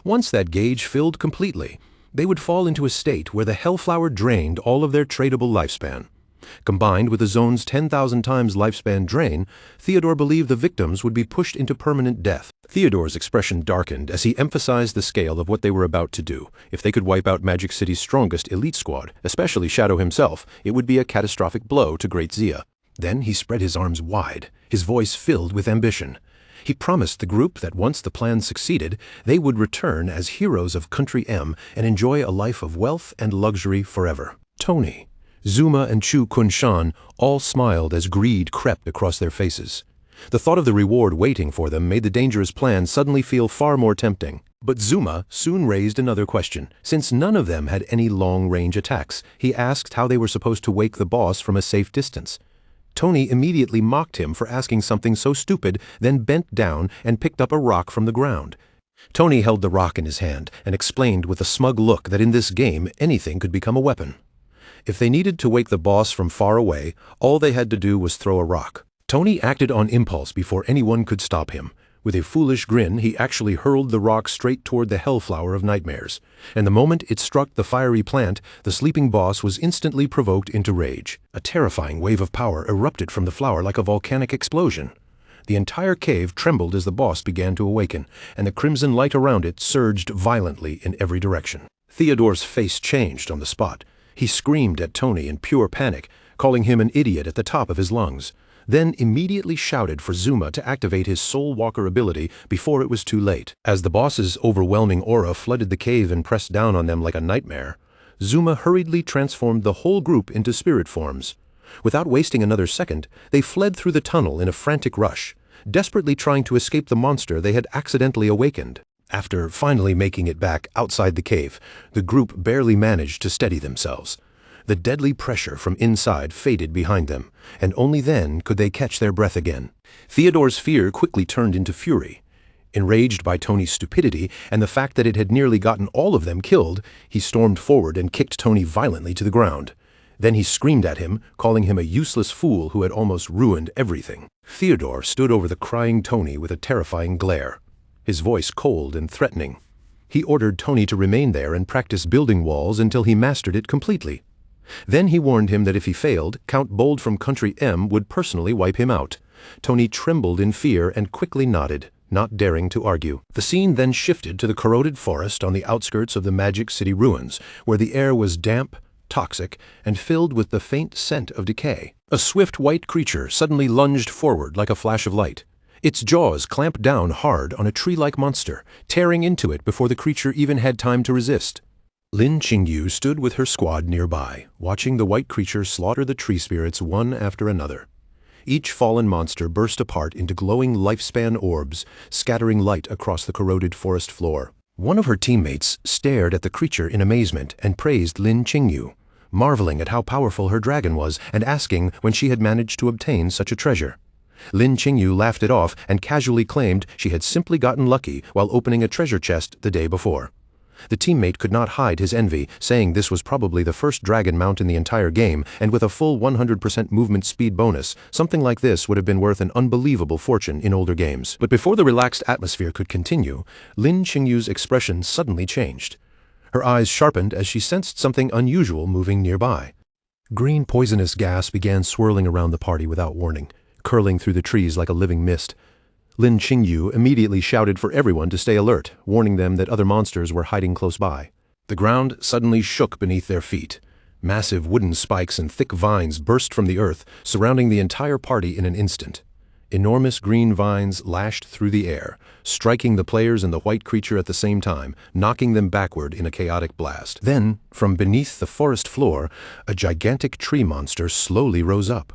Once that gauge filled completely, they would fall into a state where the Hellflower drained all of their tradable lifespan. Combined with the zone's 10,000 times lifespan drain, Theodore believed the victims would be pushed into permanent death. Theodore's expression darkened as he emphasized the scale of what they were about to do. If they could wipe out Magic City's strongest elite squad, especially Shadow himself, it would be a catastrophic blow to Great Zia. Then he spread his arms wide, his voice filled with ambition. He promised the group that once the plan succeeded, they would return as heroes of Country M and enjoy a life of wealth and luxury forever. Tony, Zuma and Chu Kunshan all smiled as greed crept across their faces. The thought of the reward waiting for them made the dangerous plan suddenly feel far more tempting. But Zuma soon raised another question. Since none of them had any long-range attacks, he asked how they were supposed to wake the boss from a safe distance. Tony immediately mocked him for asking something so stupid, then bent down and picked up a rock from the ground. Tony held the rock in his hand and explained with a smug look that in this game anything could become a weapon. If they needed to wake the boss from far away, all they had to do was throw a rock. Tony acted on impulse before anyone could stop him. With a foolish grin, he actually hurled the rock straight toward the Hellflower of Nightmares, and the moment it struck the fiery plant, the sleeping boss was instantly provoked into rage. A terrifying wave of power erupted from the flower like a volcanic explosion. The entire cave trembled as the boss began to awaken, and the crimson light around it surged violently in every direction. Theodore's face changed on the spot. He screamed at Tony in pure panic, calling him an idiot at the top of his lungs, then immediately shouted for Zuma to activate his Soul Walker ability before it was too late. As the boss's overwhelming aura flooded the cave and pressed down on them like a nightmare, Zuma hurriedly transformed the whole group into spirit forms. Without wasting another second, they fled through the tunnel in a frantic rush, desperately trying to escape the monster they had accidentally awakened. After finally making it back outside the cave, the group barely managed to steady themselves. The deadly pressure from inside faded behind them, and only then could they catch their breath again. Theodore's fear quickly turned into fury. Enraged by Tony's stupidity and the fact that it had nearly gotten all of them killed, he stormed forward and kicked Tony violently to the ground. Then he screamed at him, calling him a useless fool who had almost ruined everything. Theodore stood over the crying Tony with a terrifying glare, his voice cold and threatening. He ordered Tony to remain there and practice building walls until he mastered it completely. Then he warned him that if he failed, Count Bold from Country M would personally wipe him out. Tony trembled in fear and quickly nodded, not daring to argue. The scene then shifted to the corroded forest on the outskirts of the Magic City ruins, where the air was damp, toxic, and filled with the faint scent of decay. A swift white creature suddenly lunged forward like a flash of light. Its jaws clamped down hard on a tree-like monster, tearing into it before the creature even had time to resist. Lin Qingyu stood with her squad nearby, watching the white creature slaughter the tree spirits one after another. Each fallen monster burst apart into glowing lifespan orbs, scattering light across the corroded forest floor. One of her teammates stared at the creature in amazement and praised Lin Qingyu, marveling at how powerful her dragon was and asking when she had managed to obtain such a treasure. Lin Qingyu laughed it off and casually claimed she had simply gotten lucky while opening a treasure chest the day before. The teammate could not hide his envy, saying this was probably the first dragon mount in the entire game, and with a full 100% movement speed bonus, something like this would have been worth an unbelievable fortune in older games. But before the relaxed atmosphere could continue, Lin Qingyu's expression suddenly changed. Her eyes sharpened as she sensed something unusual moving nearby. Green poisonous gas began swirling around the party without warning, curling through the trees like a living mist. Lin Qingyu immediately shouted for everyone to stay alert, warning them that other monsters were hiding close by. The ground suddenly shook beneath their feet. Massive wooden spikes and thick vines burst from the earth, surrounding the entire party in an instant. Enormous green vines lashed through the air, striking the players and the white creature at the same time, knocking them backward in a chaotic blast. Then, from beneath the forest floor, a gigantic tree monster slowly rose up.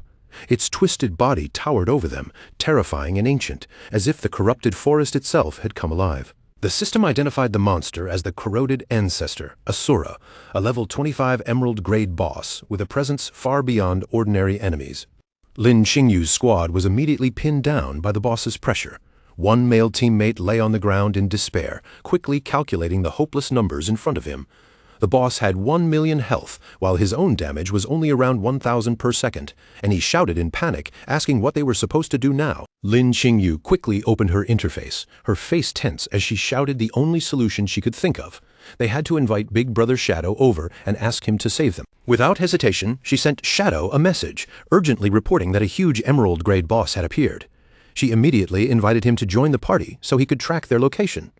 Its twisted body towered over them, terrifying and ancient, as if the corrupted forest itself had come alive. The system identified the monster as the corroded ancestor, Asura, a level 25 emerald grade boss with a presence far beyond ordinary enemies. Lin Qingyu's squad was immediately pinned down by the boss's pressure. One male teammate lay on the ground in despair, quickly calculating the hopeless numbers in front of him. The boss had 1 million health, while his own damage was only around 1,000 per second, and he shouted in panic, asking what they were supposed to do now. Lin Qingyu quickly opened her interface, her face tense as she shouted the only solution she could think of. They had to invite Big Brother Shadow over and ask him to save them. Without hesitation, she sent Shadow a message, urgently reporting that a huge emerald-grade boss had appeared. She immediately invited him to join the party so he could track their location.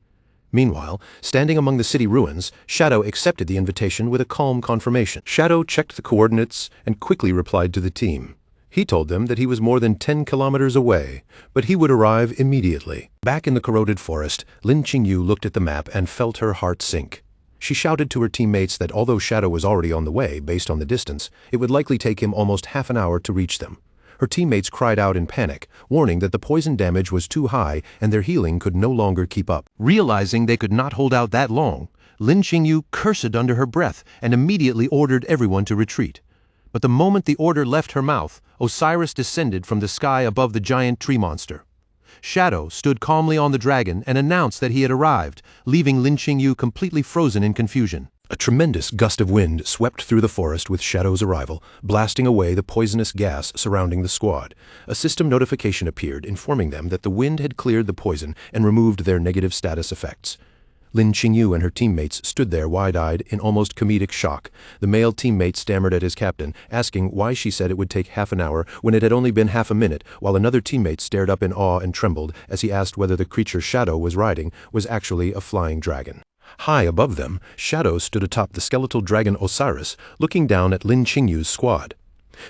Meanwhile, standing among the city ruins, Shadow accepted the invitation with a calm confirmation. Shadow checked the coordinates and quickly replied to the team. He told them that he was more than 10 kilometers away, but he would arrive immediately. Back in the corroded forest, Lin Qingyu looked at the map and felt her heart sink. She shouted to her teammates that although Shadow was already on the way based on the distance, it would likely take him almost half an hour to reach them. Her teammates cried out in panic, warning that the poison damage was too high and their healing could no longer keep up. Realizing they could not hold out that long, Lin Qingyu cursed under her breath and immediately ordered everyone to retreat. But the moment the order left her mouth, Osiris descended from the sky above the giant tree monster. Shadow stood calmly on the dragon and announced that he had arrived, leaving Lin Qingyu completely frozen in confusion. A tremendous gust of wind swept through the forest with Shadow's arrival, blasting away the poisonous gas surrounding the squad. A system notification appeared informing them that the wind had cleared the poison and removed their negative status effects. Lin Qingyu and her teammates stood there wide-eyed in almost comedic shock. The male teammate stammered at his captain, asking why she said it would take half an hour when it had only been half a minute, while another teammate stared up in awe and trembled as he asked whether the creature Shadow was riding was actually a flying dragon. High above them, Shadow stood atop the skeletal dragon Osiris, looking down at Lin Qingyu's squad.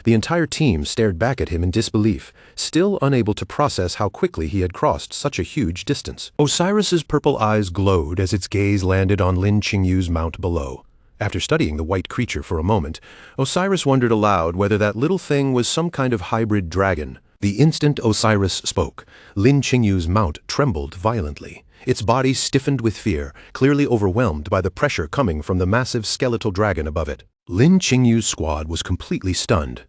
The entire team stared back at him in disbelief, still unable to process how quickly he had crossed such a huge distance. Osiris's purple eyes glowed as its gaze landed on Lin Qingyu's mount below. After studying the white creature for a moment, Osiris wondered aloud whether that little thing was some kind of hybrid dragon. The instant Osiris spoke, Lin Qingyu's mount trembled violently. Its body stiffened with fear, clearly overwhelmed by the pressure coming from the massive skeletal dragon above it. Lin Qingyu's squad was completely stunned.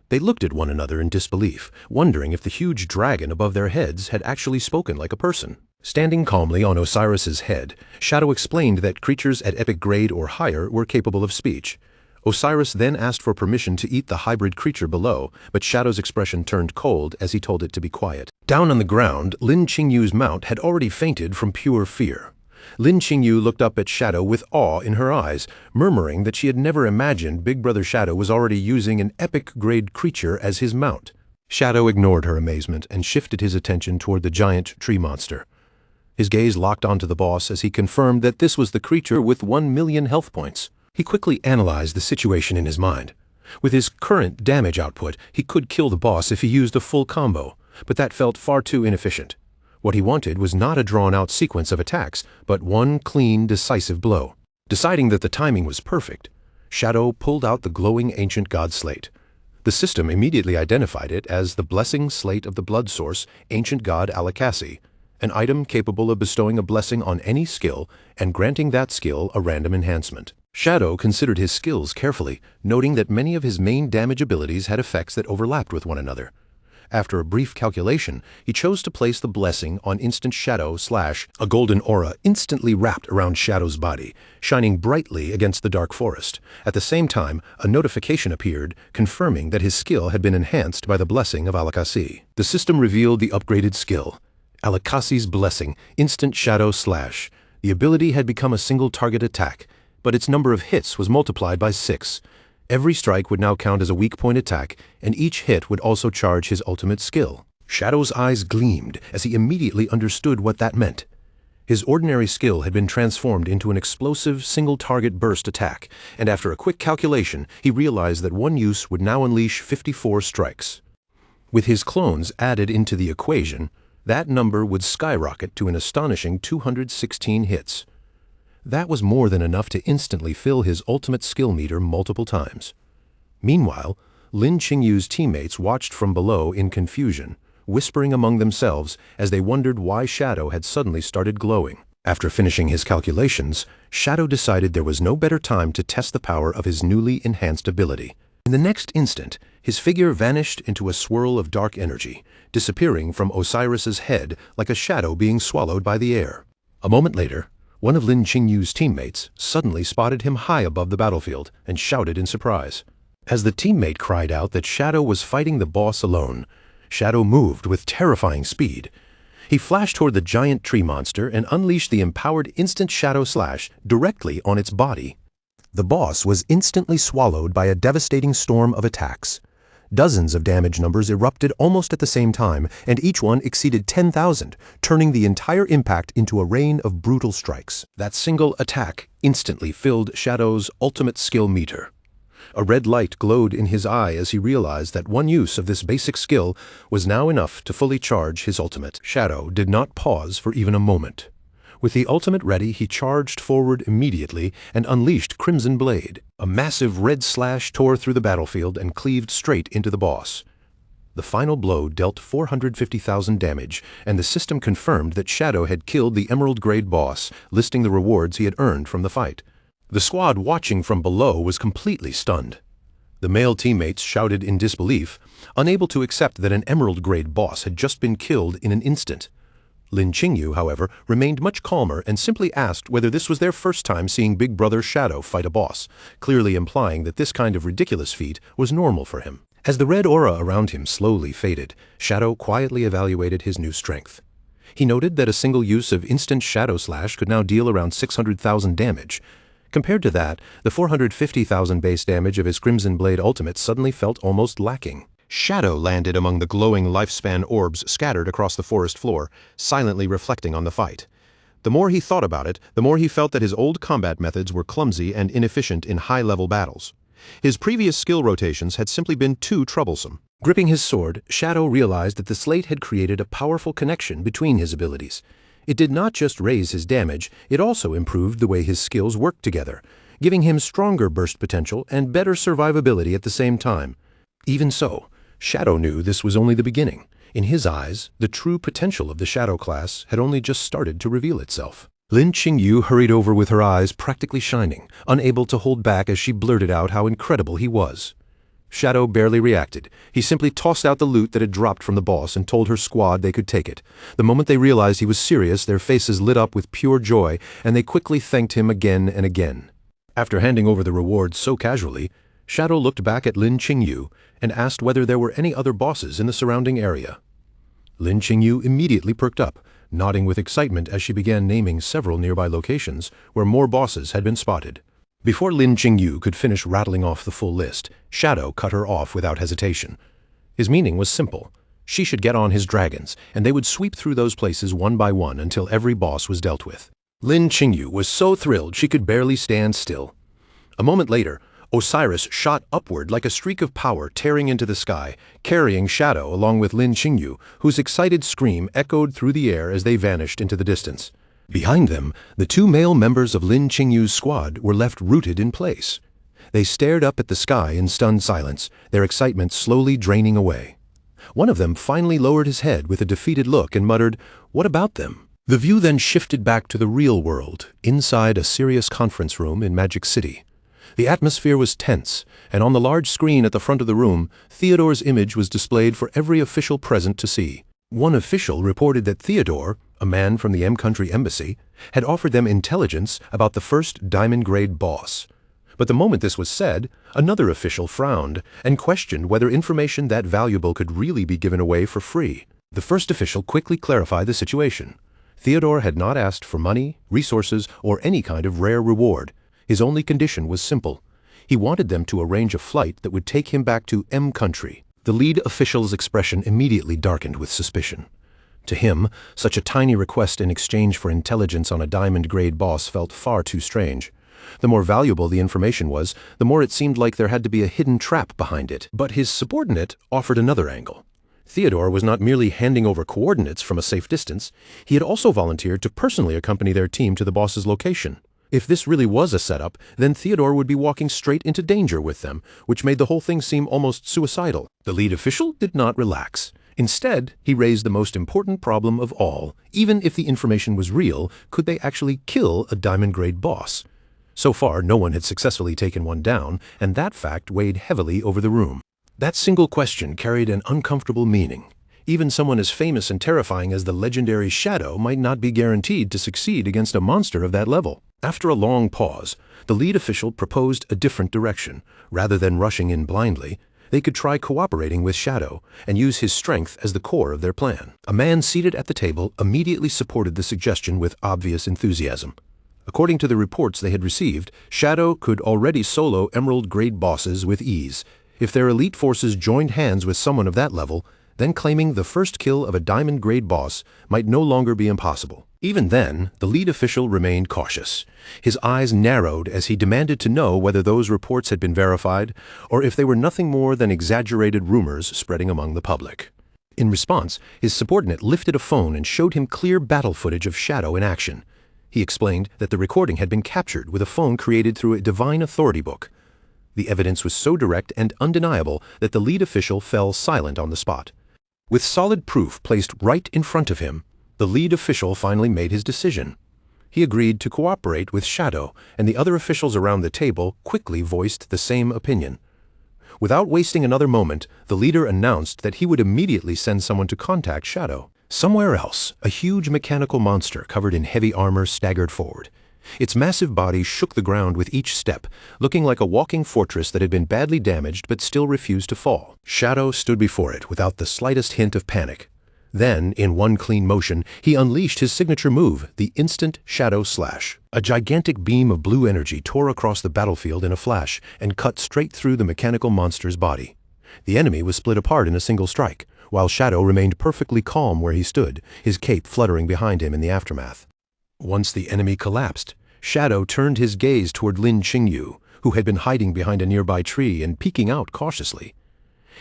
They looked at one another in disbelief, wondering if the huge dragon above their heads had actually spoken like a person. Standing calmly on Osiris's head, Shadow explained that creatures at epic grade or higher were capable of speech. Osiris then asked for permission to eat the hybrid creature below, but Shadow's expression turned cold as he told it to be quiet. Down on the ground, Lin Qingyu's mount had already fainted from pure fear. Lin Qingyu looked up at Shadow with awe in her eyes, murmuring that she had never imagined Big Brother Shadow was already using an epic-grade creature as his mount. Shadow ignored her amazement and shifted his attention toward the giant tree monster. His gaze locked onto the boss as he confirmed that this was the creature with 1 million health points. He quickly analyzed the situation in his mind. With his current damage output, he could kill the boss if he used a full combo, but that felt far too inefficient. What he wanted was not a drawn-out sequence of attacks, but one clean, decisive blow. Deciding that the timing was perfect, Shadow pulled out the glowing ancient god slate. The system immediately identified it as the blessing slate of the blood source, ancient god Alakasi, an item capable of bestowing a blessing on any skill and granting that skill a random enhancement. Shadow considered his skills carefully, noting that many of his main damage abilities had effects that overlapped with one another. After a brief calculation, he chose to place the blessing on instant Shadow / a golden aura instantly wrapped around Shadow's body, shining brightly against the dark forest. At the same time, a notification appeared, confirming that his skill had been enhanced by the blessing of Alakasi. The system revealed the upgraded skill, Alakasi's Blessing, Instant Shadow / The ability had become a single target attack, but its number of hits was multiplied by 6. Every strike would now count as a weak point attack, and each hit would also charge his ultimate skill. Shadow's eyes gleamed as he immediately understood what that meant. His ordinary skill had been transformed into an explosive single-target burst attack, and after a quick calculation, he realized that one use would now unleash 54 strikes. With his clones added into the equation, that number would skyrocket to an astonishing 216 hits. That was more than enough to instantly fill his ultimate skill meter multiple times. Meanwhile, Lin Qingyu's teammates watched from below in confusion, whispering among themselves as they wondered why Shadow had suddenly started glowing. After finishing his calculations, Shadow decided there was no better time to test the power of his newly enhanced ability. In the next instant, his figure vanished into a swirl of dark energy, disappearing from Osiris's head like a shadow being swallowed by the air. A moment later, one of Lin Qingyu's teammates suddenly spotted him high above the battlefield and shouted in surprise. As the teammate cried out that Shadow was fighting the boss alone, Shadow moved with terrifying speed. He flashed toward the giant tree monster and unleashed the empowered instant Shadow Slash directly on its body. The boss was instantly swallowed by a devastating storm of attacks. Dozens of damage numbers erupted almost at the same time, and each one exceeded 10,000, turning the entire impact into a rain of brutal strikes. That single attack instantly filled Shadow's ultimate skill meter. A red light glowed in his eye as he realized that one use of this basic skill was now enough to fully charge his ultimate. Shadow did not pause for even a moment. With the ultimate ready, he charged forward immediately and unleashed Crimson Blade. A massive red slash tore through the battlefield and cleaved straight into the boss. The final blow dealt 450,000 damage, and the system confirmed that Shadow had killed the Emerald-grade boss, listing the rewards he had earned from the fight. The squad watching from below was completely stunned. The male teammates shouted in disbelief, unable to accept that an Emerald-grade boss had just been killed in an instant. Lin Qingyu, however, remained much calmer and simply asked whether this was their first time seeing Big Brother Shadow fight a boss, clearly implying that this kind of ridiculous feat was normal for him. As the red aura around him slowly faded, Shadow quietly evaluated his new strength. He noted that a single use of instant Shadow Slash could now deal around 600,000 damage. Compared to that, the 450,000 base damage of his Crimson Blade ultimate suddenly felt almost lacking. Shadow landed among the glowing lifespan orbs scattered across the forest floor, silently reflecting on the fight. The more he thought about it, the more he felt that his old combat methods were clumsy and inefficient in high-level battles. His previous skill rotations had simply been too troublesome. Gripping his sword, Shadow realized that the slate had created a powerful connection between his abilities. It did not just raise his damage, it also improved the way his skills worked together, giving him stronger burst potential and better survivability at the same time. Even so, Shadow knew this was only the beginning. In his eyes, the true potential of the Shadow class had only just started to reveal itself. Lin Qingyu hurried over with her eyes practically shining, unable to hold back as she blurted out how incredible he was. Shadow barely reacted. He simply tossed out the loot that had dropped from the boss and told her squad they could take it. The moment they realized he was serious, their faces lit up with pure joy, and they quickly thanked him again and again. After handing over the rewards so casually, Shadow looked back at Lin Qingyu and asked whether there were any other bosses in the surrounding area. Lin Qingyu immediately perked up, nodding with excitement as she began naming several nearby locations where more bosses had been spotted. Before Lin Qingyu could finish rattling off the full list, Shadow cut her off without hesitation. His meaning was simple. She should get on his dragons, and they would sweep through those places one by one until every boss was dealt with. Lin Qingyu was so thrilled she could barely stand still. A moment later, Osiris shot upward like a streak of power tearing into the sky, carrying Shadow along with Lin Qingyu, whose excited scream echoed through the air as they vanished into the distance. Behind them, the two male members of Lin Qingyu's squad were left rooted in place. They stared up at the sky in stunned silence, their excitement slowly draining away. One of them finally lowered his head with a defeated look and muttered, "What about them?" The view then shifted back to the real world, inside a serious conference room in Magic City. The atmosphere was tense, and on the large screen at the front of the room, Theodore's image was displayed for every official present to see. One official reported that Theodore, a man from the M-Country embassy, had offered them intelligence about the first diamond-grade boss. But the moment this was said, another official frowned and questioned whether information that valuable could really be given away for free. The first official quickly clarified the situation. Theodore had not asked for money, resources, or any kind of rare reward. His only condition was simple. He wanted them to arrange a flight that would take him back to M country. The lead official's expression immediately darkened with suspicion. To him, such a tiny request in exchange for intelligence on a diamond-grade boss felt far too strange. The more valuable the information was, the more it seemed like there had to be a hidden trap behind it. But his subordinate offered another angle. Theodore was not merely handing over coordinates from a safe distance, he had also volunteered to personally accompany their team to the boss's location. If this really was a setup, then Theodore would be walking straight into danger with them, which made the whole thing seem almost suicidal. The lead official did not relax. Instead, he raised the most important problem of all. Even if the information was real, could they actually kill a diamond-grade boss? So far, no one had successfully taken one down, and that fact weighed heavily over the room. That single question carried an uncomfortable meaning. Even someone as famous and terrifying as the legendary Shadow might not be guaranteed to succeed against a monster of that level. After a long pause, the lead official proposed a different direction. Rather than rushing in blindly, they could try cooperating with Shadow and use his strength as the core of their plan. A man seated at the table immediately supported the suggestion with obvious enthusiasm. According to the reports they had received, Shadow could already solo emerald-grade bosses with ease. If their elite forces joined hands with someone of that level, then claiming the first kill of a diamond-grade boss might no longer be impossible. Even then, the lead official remained cautious. His eyes narrowed as he demanded to know whether those reports had been verified, or if they were nothing more than exaggerated rumors spreading among the public. In response, his subordinate lifted a phone and showed him clear battle footage of Shadow in action. He explained that the recording had been captured with a phone created through a Divine Authority book. The evidence was so direct and undeniable that the lead official fell silent on the spot. With solid proof placed right in front of him, the lead official finally made his decision. He agreed to cooperate with Shadow, and the other officials around the table quickly voiced the same opinion. Without wasting another moment, the leader announced that he would immediately send someone to contact Shadow. Somewhere else, a huge mechanical monster covered in heavy armor staggered forward. Its massive body shook the ground with each step, looking like a walking fortress that had been badly damaged but still refused to fall. Shadow stood before it without the slightest hint of panic. Then, in one clean motion, he unleashed his signature move, the Instant Shadow Slash. A gigantic beam of blue energy tore across the battlefield in a flash and cut straight through the mechanical monster's body. The enemy was split apart in a single strike, while Shadow remained perfectly calm where he stood, his cape fluttering behind him in the aftermath. Once the enemy collapsed, Shadow turned his gaze toward Lin Qingyu, who had been hiding behind a nearby tree and peeking out cautiously.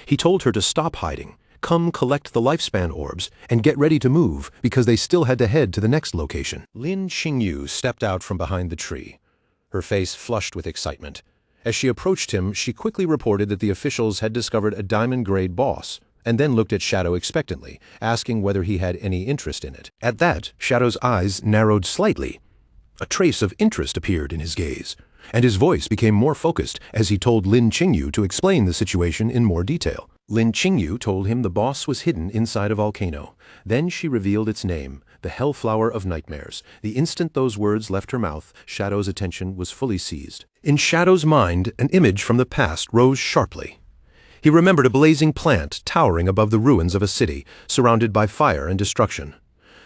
He told her to stop hiding, come collect the lifespan orbs, and get ready to move, because they still had to head to the next location. Lin Qingyu stepped out from behind the tree, her face flushed with excitement. As she approached him, she quickly reported that the officials had discovered a diamond-grade boss, and then looked at Shadow expectantly, asking whether he had any interest in it. At that, Shadow's eyes narrowed slightly. A trace of interest appeared in his gaze, and his voice became more focused as he told Lin Qingyu to explain the situation in more detail. Lin Qingyu told him the boss was hidden inside a volcano. Then she revealed its name, the Hellflower of Nightmares. The instant those words left her mouth, Shadow's attention was fully seized. In Shadow's mind, an image from the past rose sharply. He remembered a blazing plant towering above the ruins of a city, surrounded by fire and destruction.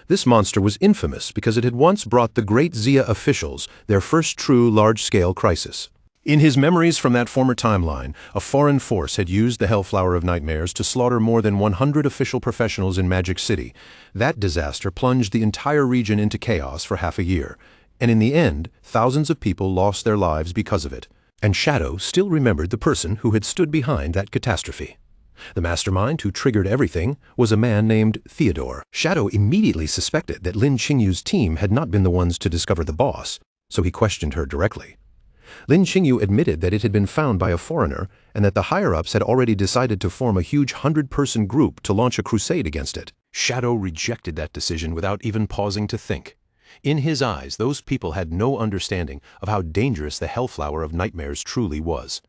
This monster was infamous because it had once brought the Great Xia officials their first true large-scale crisis. In his memories from that former timeline, a foreign force had used the Hellflower of Nightmares to slaughter more than 100 official professionals in Magic City. That disaster plunged the entire region into chaos for half a year, and in the end, thousands of people lost their lives because of it. And Shadow still remembered the person who had stood behind that catastrophe. The mastermind who triggered everything was a man named Theodore. Shadow immediately suspected that Lin Qingyu's team had not been the ones to discover the boss, so he questioned her directly. Lin Qingyu admitted that it had been found by a foreigner and that the higher-ups had already decided to form a huge 100-person group to launch a crusade against it. Shadow rejected that decision without even pausing to think. In his eyes, those people had no understanding of how dangerous the Hellflower of Nightmares truly was.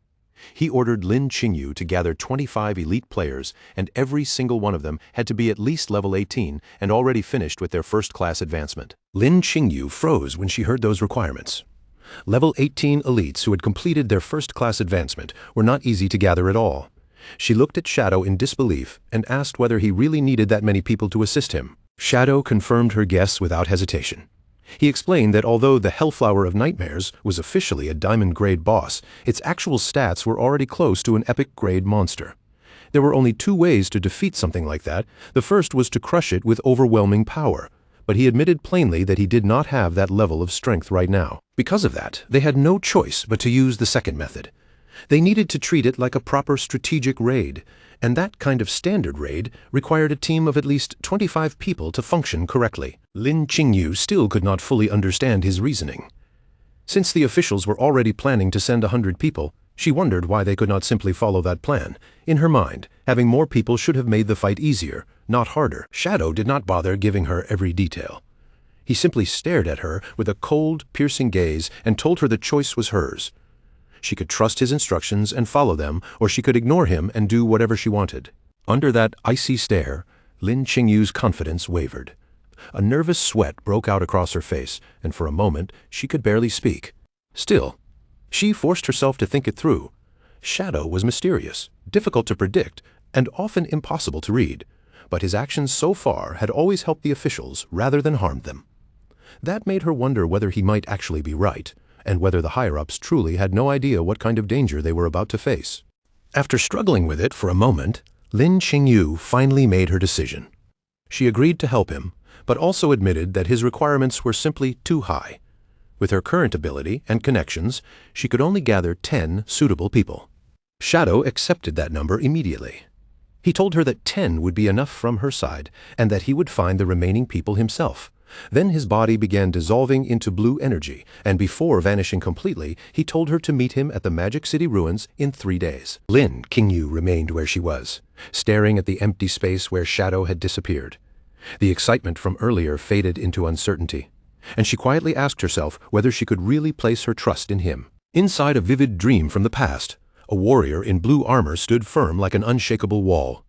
He ordered Lin Qingyu to gather 25 elite players, and every single one of them had to be at least level 18 and already finished with their first-class advancement. Lin Qingyu froze when she heard those requirements. Level 18 elites who had completed their first-class advancement were not easy to gather at all. She looked at Shadow in disbelief and asked whether he really needed that many people to assist him. Shadow confirmed her guess without hesitation. He explained that although the Hellflower of Nightmares was officially a diamond-grade boss, its actual stats were already close to an epic-grade monster. There were only two ways to defeat something like that. The first was to crush it with overwhelming power, but he admitted plainly that he did not have that level of strength right now. Because of that, they had no choice but to use the second method. They needed to treat it like a proper strategic raid, and that kind of standard raid required a team of at least 25 people to function correctly. Lin Qingyu still could not fully understand his reasoning. Since the officials were already planning to send 100 people, she wondered why they could not simply follow that plan. In her mind, having more people should have made the fight easier, not harder. Shadow did not bother giving her every detail. He simply stared at her with a cold, piercing gaze and told her the choice was hers. She could trust his instructions and follow them, or she could ignore him and do whatever she wanted. Under that icy stare, Lin Qingyu's confidence wavered. A nervous sweat broke out across her face, and for a moment she could barely speak. Still, she forced herself to think it through. Shadow was mysterious, difficult to predict, and often impossible to read, but his actions so far had always helped the officials rather than harmed them. That made her wonder whether he might actually be right, and whether the higher-ups truly had no idea what kind of danger they were about to face. After struggling with it for a moment, Lin Qingyu finally made her decision. She agreed to help him, but also admitted that his requirements were simply too high. With her current ability and connections, she could only gather 10 suitable people. Shadow accepted that number immediately. He told her that 10 would be enough from her side, and that he would find the remaining people himself. Then his body began dissolving into blue energy, and before vanishing completely, he told her to meet him at the Magic City ruins in 3 days. Lin Qingyu remained where she was, staring at the empty space where Shadow had disappeared. The excitement from earlier faded into uncertainty, and she quietly asked herself whether she could really place her trust in him. Inside a vivid dream from the past, a warrior in blue armor stood firm like an unshakable wall.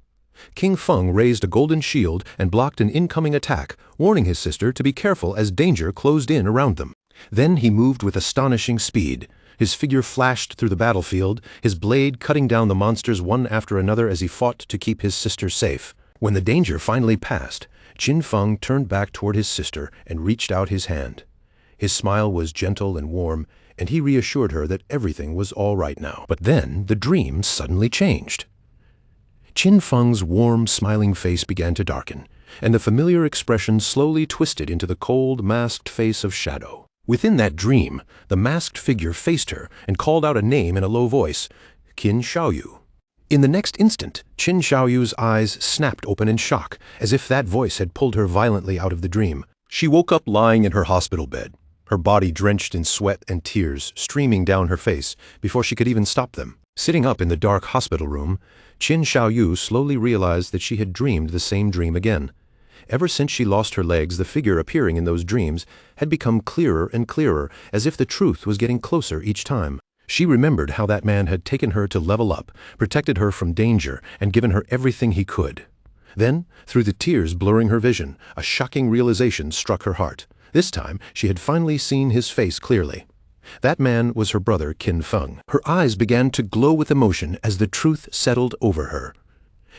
King Feng raised a golden shield and blocked an incoming attack, warning his sister to be careful as danger closed in around them. Then he moved with astonishing speed. His figure flashed through the battlefield, his blade cutting down the monsters one after another as he fought to keep his sister safe. When the danger finally passed, Qin Feng turned back toward his sister and reached out his hand. His smile was gentle and warm, and he reassured her that everything was all right now. But then the dream suddenly changed. Qin Feng's warm, smiling face began to darken, and the familiar expression slowly twisted into the cold, masked face of Shadow. Within that dream, the masked figure faced her and called out a name in a low voice, Qin Xiaoyu. In the next instant, Qin Xiaoyu's eyes snapped open in shock, as if that voice had pulled her violently out of the dream. She woke up lying in her hospital bed, her body drenched in sweat and tears streaming down her face before she could even stop them. Sitting up in the dark hospital room, Qin Xiaoyu slowly realized that she had dreamed the same dream again. Ever since she lost her legs, the figure appearing in those dreams had become clearer and clearer, as if the truth was getting closer each time. She remembered how that man had taken her to level up, protected her from danger, and given her everything he could. Then, through the tears blurring her vision, a shocking realization struck her heart. This time, she had finally seen his face clearly. That man was her brother, Qin Feng. Her eyes began to glow with emotion as the truth settled over her.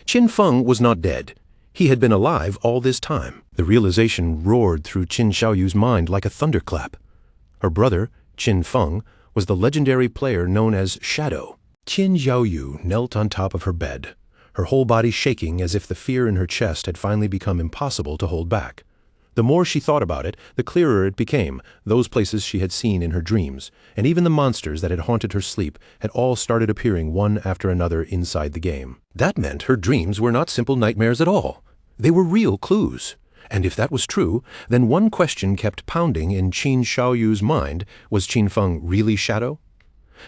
Qin Feng was not dead. He had been alive all this time. The realization roared through Qin Xiaoyu's mind like a thunderclap. Her brother, Qin Feng, was the legendary player known as Shadow. Qin Xiaoyu knelt on top of her bed, her whole body shaking as if the fear in her chest had finally become impossible to hold back. The more she thought about it, the clearer it became. Those places she had seen in her dreams, and even the monsters that had haunted her sleep, had all started appearing one after another inside the game. That meant her dreams were not simple nightmares at all. They were real clues. And if that was true, then one question kept pounding in Qin Xiaoyu's mind: was Qin Feng really Shadow?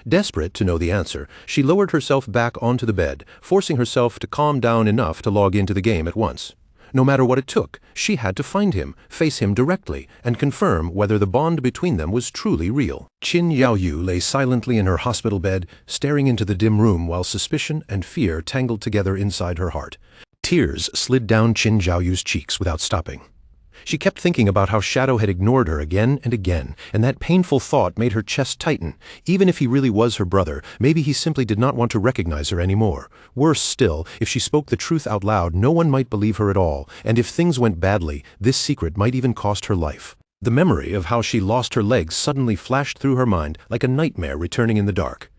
Desperate to know the answer, she lowered herself back onto the bed, forcing herself to calm down enough to log into the game at once. No matter what it took, she had to find him, face him directly, and confirm whether the bond between them was truly real. Qin Xiaoyu lay silently in her hospital bed, staring into the dim room while suspicion and fear tangled together inside her heart. Tears slid down Qin Xiaoyu's cheeks without stopping. She kept thinking about how Shadow had ignored her again and again, and that painful thought made her chest tighten. Even if he really was her brother, maybe he simply did not want to recognize her anymore. Worse still, if she spoke the truth out loud, no one might believe her at all, and if things went badly, this secret might even cost her life. The memory of how she lost her legs suddenly flashed through her mind like a nightmare returning in the dark.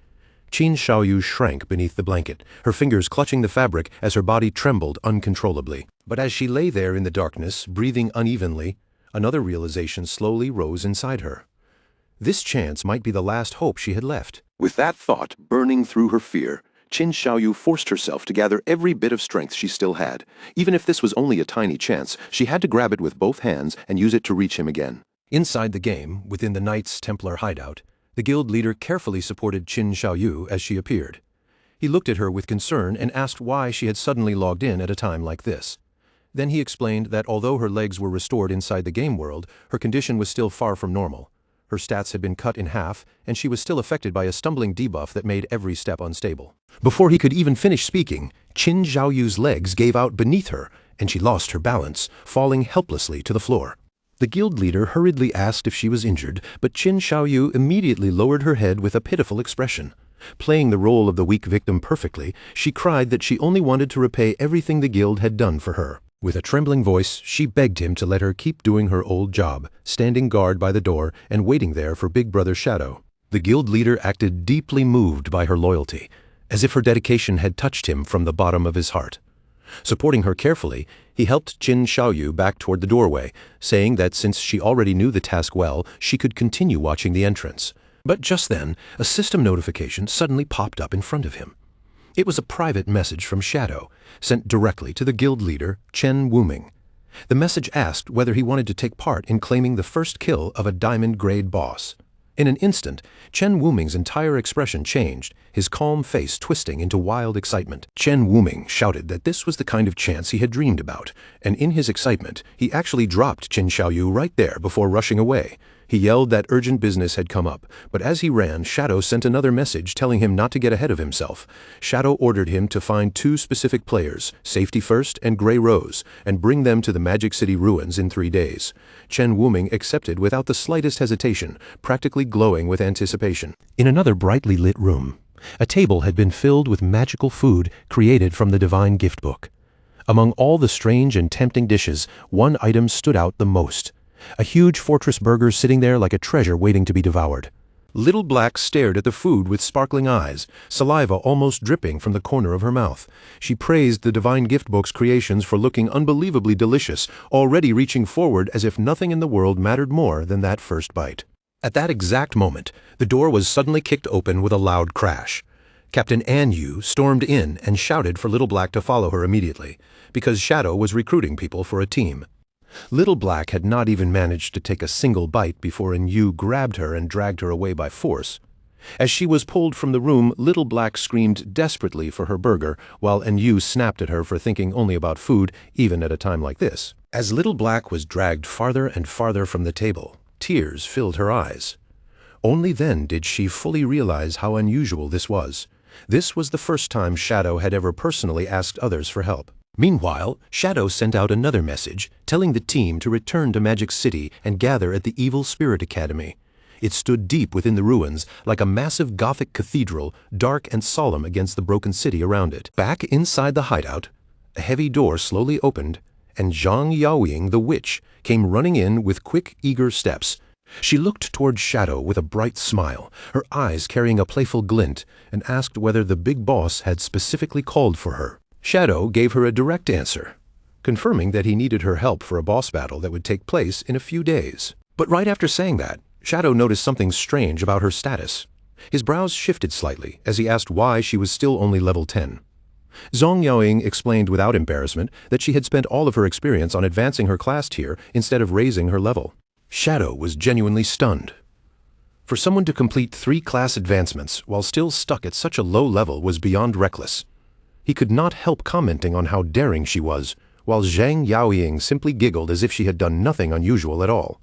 Qin Xiaoyu shrank beneath the blanket, her fingers clutching the fabric as her body trembled uncontrollably. But as she lay there in the darkness, breathing unevenly, another realization slowly rose inside her. This chance might be the last hope she had left. With that thought burning through her fear, Qin Xiaoyu forced herself to gather every bit of strength she still had. Even if this was only a tiny chance, she had to grab it with both hands and use it to reach him again. Inside the game, within the Knights Templar hideout, the guild leader carefully supported Qin Xiaoyu as she appeared. He looked at her with concern and asked why she had suddenly logged in at a time like this. Then he explained that although her legs were restored inside the game world, her condition was still far from normal. Her stats had been cut in half, and she was still affected by a stumbling debuff that made every step unstable. Before he could even finish speaking, Qin Xiaoyu's legs gave out beneath her, and she lost her balance, falling helplessly to the floor. The guild leader hurriedly asked if she was injured, but Qin Xiaoyu immediately lowered her head with a pitiful expression. Playing the role of the weak victim perfectly, she cried that she only wanted to repay everything the guild had done for her. With a trembling voice, she begged him to let her keep doing her old job, standing guard by the door and waiting there for Big Brother Shadow. The guild leader acted deeply moved by her loyalty, as if her dedication had touched him from the bottom of his heart. Supporting her carefully, he helped Qin Xiaoyu back toward the doorway, saying that since she already knew the task well, she could continue watching the entrance. But just then, a system notification suddenly popped up in front of him. It was a private message from Shadow, sent directly to the guild leader, Chen Wuming. The message asked whether he wanted to take part in claiming the first kill of a diamond-grade boss. In an instant, Chen Wuming's entire expression changed, his calm face twisting into wild excitement. Chen Wuming shouted that this was the kind of chance he had dreamed about, and in his excitement, he actually dropped Qin Xiaoyu right there before rushing away. He yelled that urgent business had come up, but as he ran, Shadow sent another message telling him not to get ahead of himself. Shadow ordered him to find 2 specific players, Safety First and Grey Rose, and bring them to the Magic City ruins in 3 days. Chen Wuming accepted without the slightest hesitation, practically glowing with anticipation. In another brightly lit room, a table had been filled with magical food created from the Divine Gift Book. Among all the strange and tempting dishes, one item stood out the most. A huge fortress burger sitting there like a treasure waiting to be devoured. Little Black stared at the food with sparkling eyes, saliva almost dripping from the corner of her mouth. She praised the Divine Gift Book's creations for looking unbelievably delicious, already reaching forward as if nothing in the world mattered more than that first bite. At that exact moment, the door was suddenly kicked open with a loud crash. Captain An Yu stormed in and shouted for Little Black to follow her immediately, because Shadow was recruiting people for a team. Little Black had not even managed to take a single bite before An Yu grabbed her and dragged her away by force. As she was pulled from the room, Little Black screamed desperately for her burger, while An Yu snapped at her for thinking only about food, even at a time like this. As Little Black was dragged farther and farther from the table, tears filled her eyes. Only then did she fully realize how unusual this was. This was the first time Shadow had ever personally asked others for help. Meanwhile, Shadow sent out another message, telling the team to return to Magic City and gather at the Evil Spirit Academy. It stood deep within the ruins, like a massive Gothic cathedral, dark and solemn against the broken city around it. Back inside the hideout, a heavy door slowly opened, and Zhang Yaoying the witch came running in with quick, eager steps. She looked toward Shadow with a bright smile, her eyes carrying a playful glint, and asked whether the big boss had specifically called for her. Shadow gave her a direct answer, confirming that he needed her help for a boss battle that would take place in a few days. But right after saying that, Shadow noticed something strange about her status. His brows shifted slightly as he asked why she was still only level 10. Zhang Yaoying explained without embarrassment that she had spent all of her experience on advancing her class tier instead of raising her level. Shadow was genuinely stunned. For someone to complete 3 class advancements while still stuck at such a low level was beyond reckless. He could not help commenting on how daring she was, while Zhang Yaoying simply giggled as if she had done nothing unusual at all.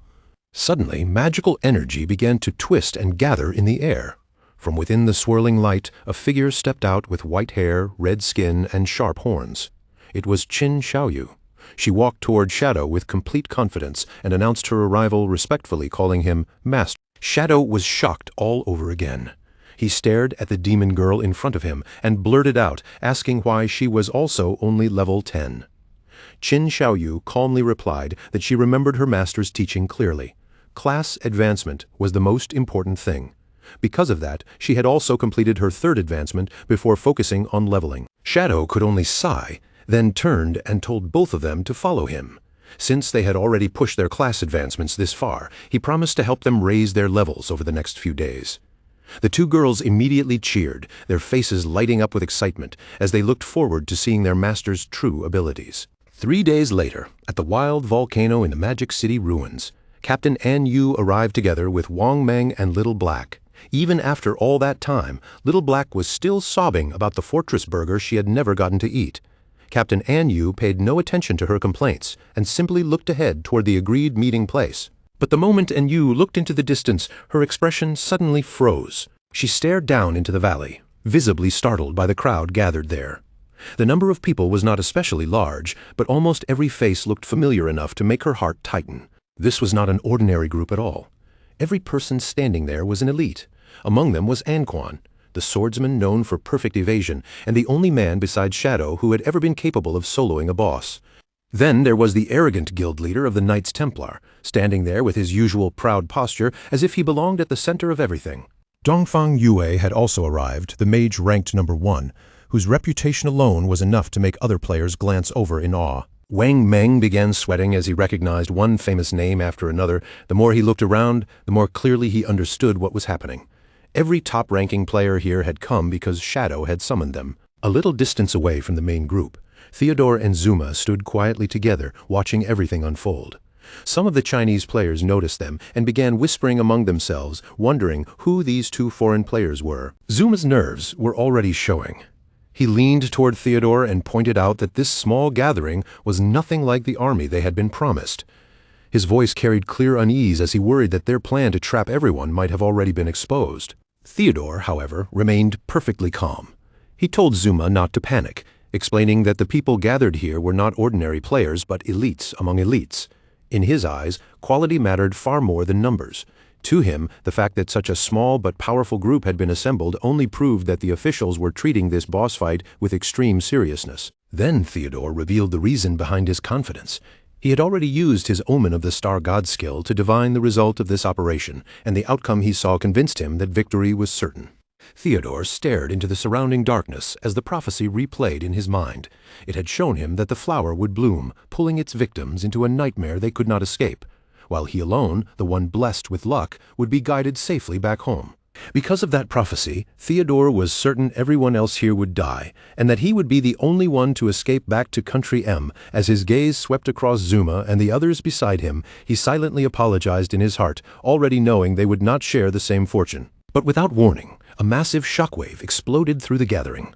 Suddenly, magical energy began to twist and gather in the air. From within the swirling light, a figure stepped out with white hair, red skin, and sharp horns. It was Qin Xiaoyu. She walked toward Shadow with complete confidence and announced her arrival, respectfully calling him Master. Shadow was shocked all over again. He stared at the demon girl in front of him and blurted out, asking why she was also only level 10. Qin Xiaoyu calmly replied that she remembered her master's teaching clearly. class advancement was the most important thing. Because of that, she had also completed her third advancement before focusing on leveling. Shadow could only sigh, then turned and told both of them to follow him. Since they had already pushed their class advancements this far, he promised to help them raise their levels over the next few days. The two girls immediately cheered, their faces lighting up with excitement as they looked forward to seeing their master's true abilities. 3 days later, at the wild volcano in the Magic City ruins, Captain An Yu arrived together with Wang Meng and Little Black. Even after all that time, Little Black was still sobbing about the fortress burger she had never gotten to eat. Captain An Yu paid no attention to her complaints and simply looked ahead toward the agreed meeting place. But the moment An Yu looked into the distance, her expression suddenly froze. She stared down into the valley, visibly startled by the crowd gathered there. The number of people was not especially large, but almost every face looked familiar enough to make her heart tighten. This was not an ordinary group at all. Every person standing there was an elite. Among them was An Quan, the swordsman known for perfect evasion, and the only man besides Shadow who had ever been capable of soloing a boss. Then there was the arrogant guild leader of the Knights Templar, standing there with his usual proud posture as if he belonged at the center of everything. Dongfang Yue had also arrived, the mage ranked number 1, whose reputation alone was enough to make other players glance over in awe. Wang Meng began sweating as he recognized one famous name after another. The more he looked around, the more clearly he understood what was happening. Every top-ranking player here had come because Shadow had summoned them. A little distance away from the main group, Theodore and Zuma stood quietly together, watching everything unfold. Some of the Chinese players noticed them and began whispering among themselves, wondering who these two foreign players were. Zuma's nerves were already showing. He leaned toward Theodore and pointed out that this small gathering was nothing like the army they had been promised. His voice carried clear unease as he worried that their plan to trap everyone might have already been exposed. Theodore, however, remained perfectly calm. He told Zuma not to panic, explaining that the people gathered here were not ordinary players but elites among elites. In his eyes, quality mattered far more than numbers. To him, the fact that such a small but powerful group had been assembled only proved that the officials were treating this boss fight with extreme seriousness. Then Theodore revealed the reason behind his confidence. He had already used his Omen of the Star God skill to divine the result of this operation, and the outcome he saw convinced him that victory was certain. Theodore stared into the surrounding darkness as the prophecy replayed in his mind. It had shown him that the flower would bloom, pulling its victims into a nightmare they could not escape, while he alone, the one blessed with luck, would be guided safely back home. Because of that prophecy, Theodore was certain everyone else here would die, and that he would be the only one to escape back to Country M. As his gaze swept across Zuma and the others beside him, he silently apologized in his heart, already knowing they would not share the same fortune. But without warning, a massive shockwave exploded through the gathering.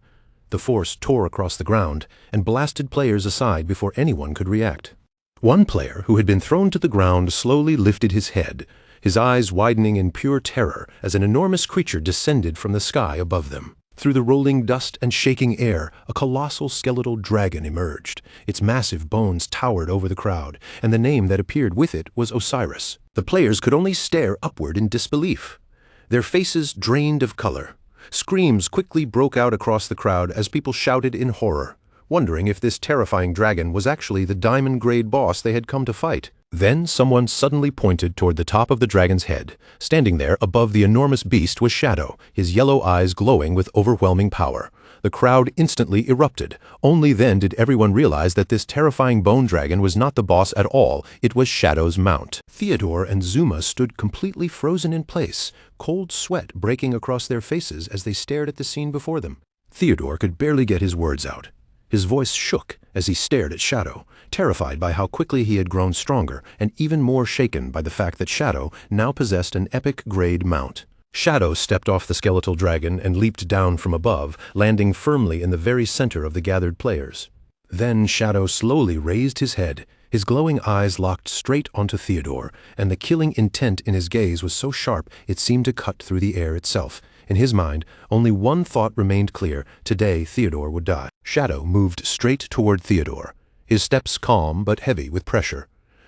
The force tore across the ground and blasted players aside before anyone could react. One player, who had been thrown to the ground, slowly lifted his head, his eyes widening in pure terror as an enormous creature descended from the sky above them. Through the rolling dust and shaking air, a colossal skeletal dragon emerged. Its massive bones towered over the crowd, and the name that appeared with it was Osiris. The players could only stare upward in disbelief. Their faces drained of color. Screams quickly broke out across the crowd as people shouted in horror, wondering if this terrifying dragon was actually the diamond-grade boss they had come to fight. Then someone suddenly pointed toward the top of the dragon's head. Standing there above the enormous beast was Shadow, his yellow eyes glowing with overwhelming power. The crowd instantly erupted. Only then did everyone realize that this terrifying bone dragon was not the boss at all. It was Shadow's mount. Theodore and Zuma stood completely frozen in place, cold sweat breaking across their faces as they stared at the scene before them. Theodore could barely get his words out. His voice shook as he stared at Shadow, terrified by how quickly he had grown stronger and even more shaken by the fact that Shadow now possessed an epic-grade mount. Shadow stepped off the skeletal dragon and leaped down from above, landing firmly in the very center of the gathered players. Then Shadow slowly raised his head. His glowing eyes locked straight onto Theodore, and the killing intent in his gaze was so sharp it seemed to cut through the air itself. In his mind, only one thought remained clear: today Theodore would die. Shadow moved straight toward Theodore, his steps calm but heavy with pressure.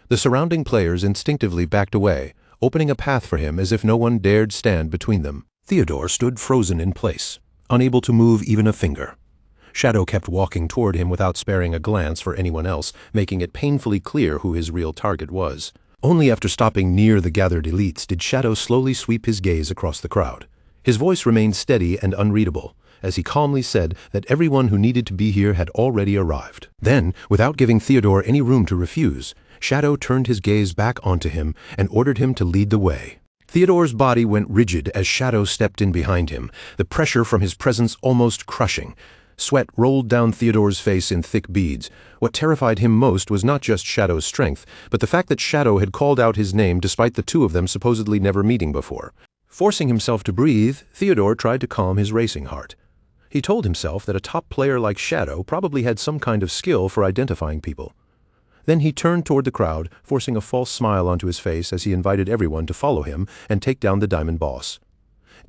The surrounding players instinctively backed away, opening a path for him as if no one dared stand between them. Theodore stood frozen in place, unable to move even a finger. Shadow kept walking toward him without sparing a glance for anyone else, making it painfully clear who his real target was. Only after stopping near the gathered elites did Shadow slowly sweep his gaze across the crowd. His voice remained steady and unreadable, as he calmly said that everyone who needed to be here had already arrived. Then, without giving Theodore any room to refuse, Shadow turned his gaze back onto him and ordered him to lead the way. Theodore's body went rigid as Shadow stepped in behind him, the pressure from his presence almost crushing. Sweat rolled down Theodore's face in thick beads. What terrified him most was not just Shadow's strength, but the fact that Shadow had called out his name despite the two of them supposedly never meeting before. Forcing himself to breathe, Theodore tried to calm his racing heart. He told himself that a top player like Shadow probably had some kind of skill for identifying people. Then he turned toward the crowd, forcing a false smile onto his face as he invited everyone to follow him and take down the Diamond Boss.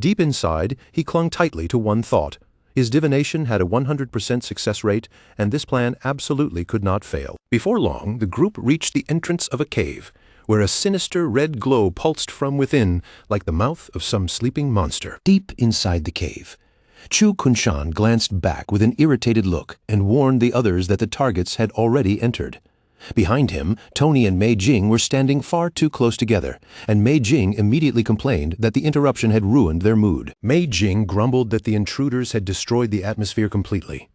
Deep inside, he clung tightly to one thought. His divination had a 100% success rate, and this plan absolutely could not fail. Before long, the group reached the entrance of a cave, where a sinister red glow pulsed from within, like the mouth of some sleeping monster. Deep inside the cave, Chu Kunshan glanced back with an irritated look and warned the others that the targets had already entered. Behind him, Tony and Mei Jing were standing far too close together, and Mei Jing immediately complained that the interruption had ruined their mood. Mei Jing grumbled that the intruders had destroyed the atmosphere completely.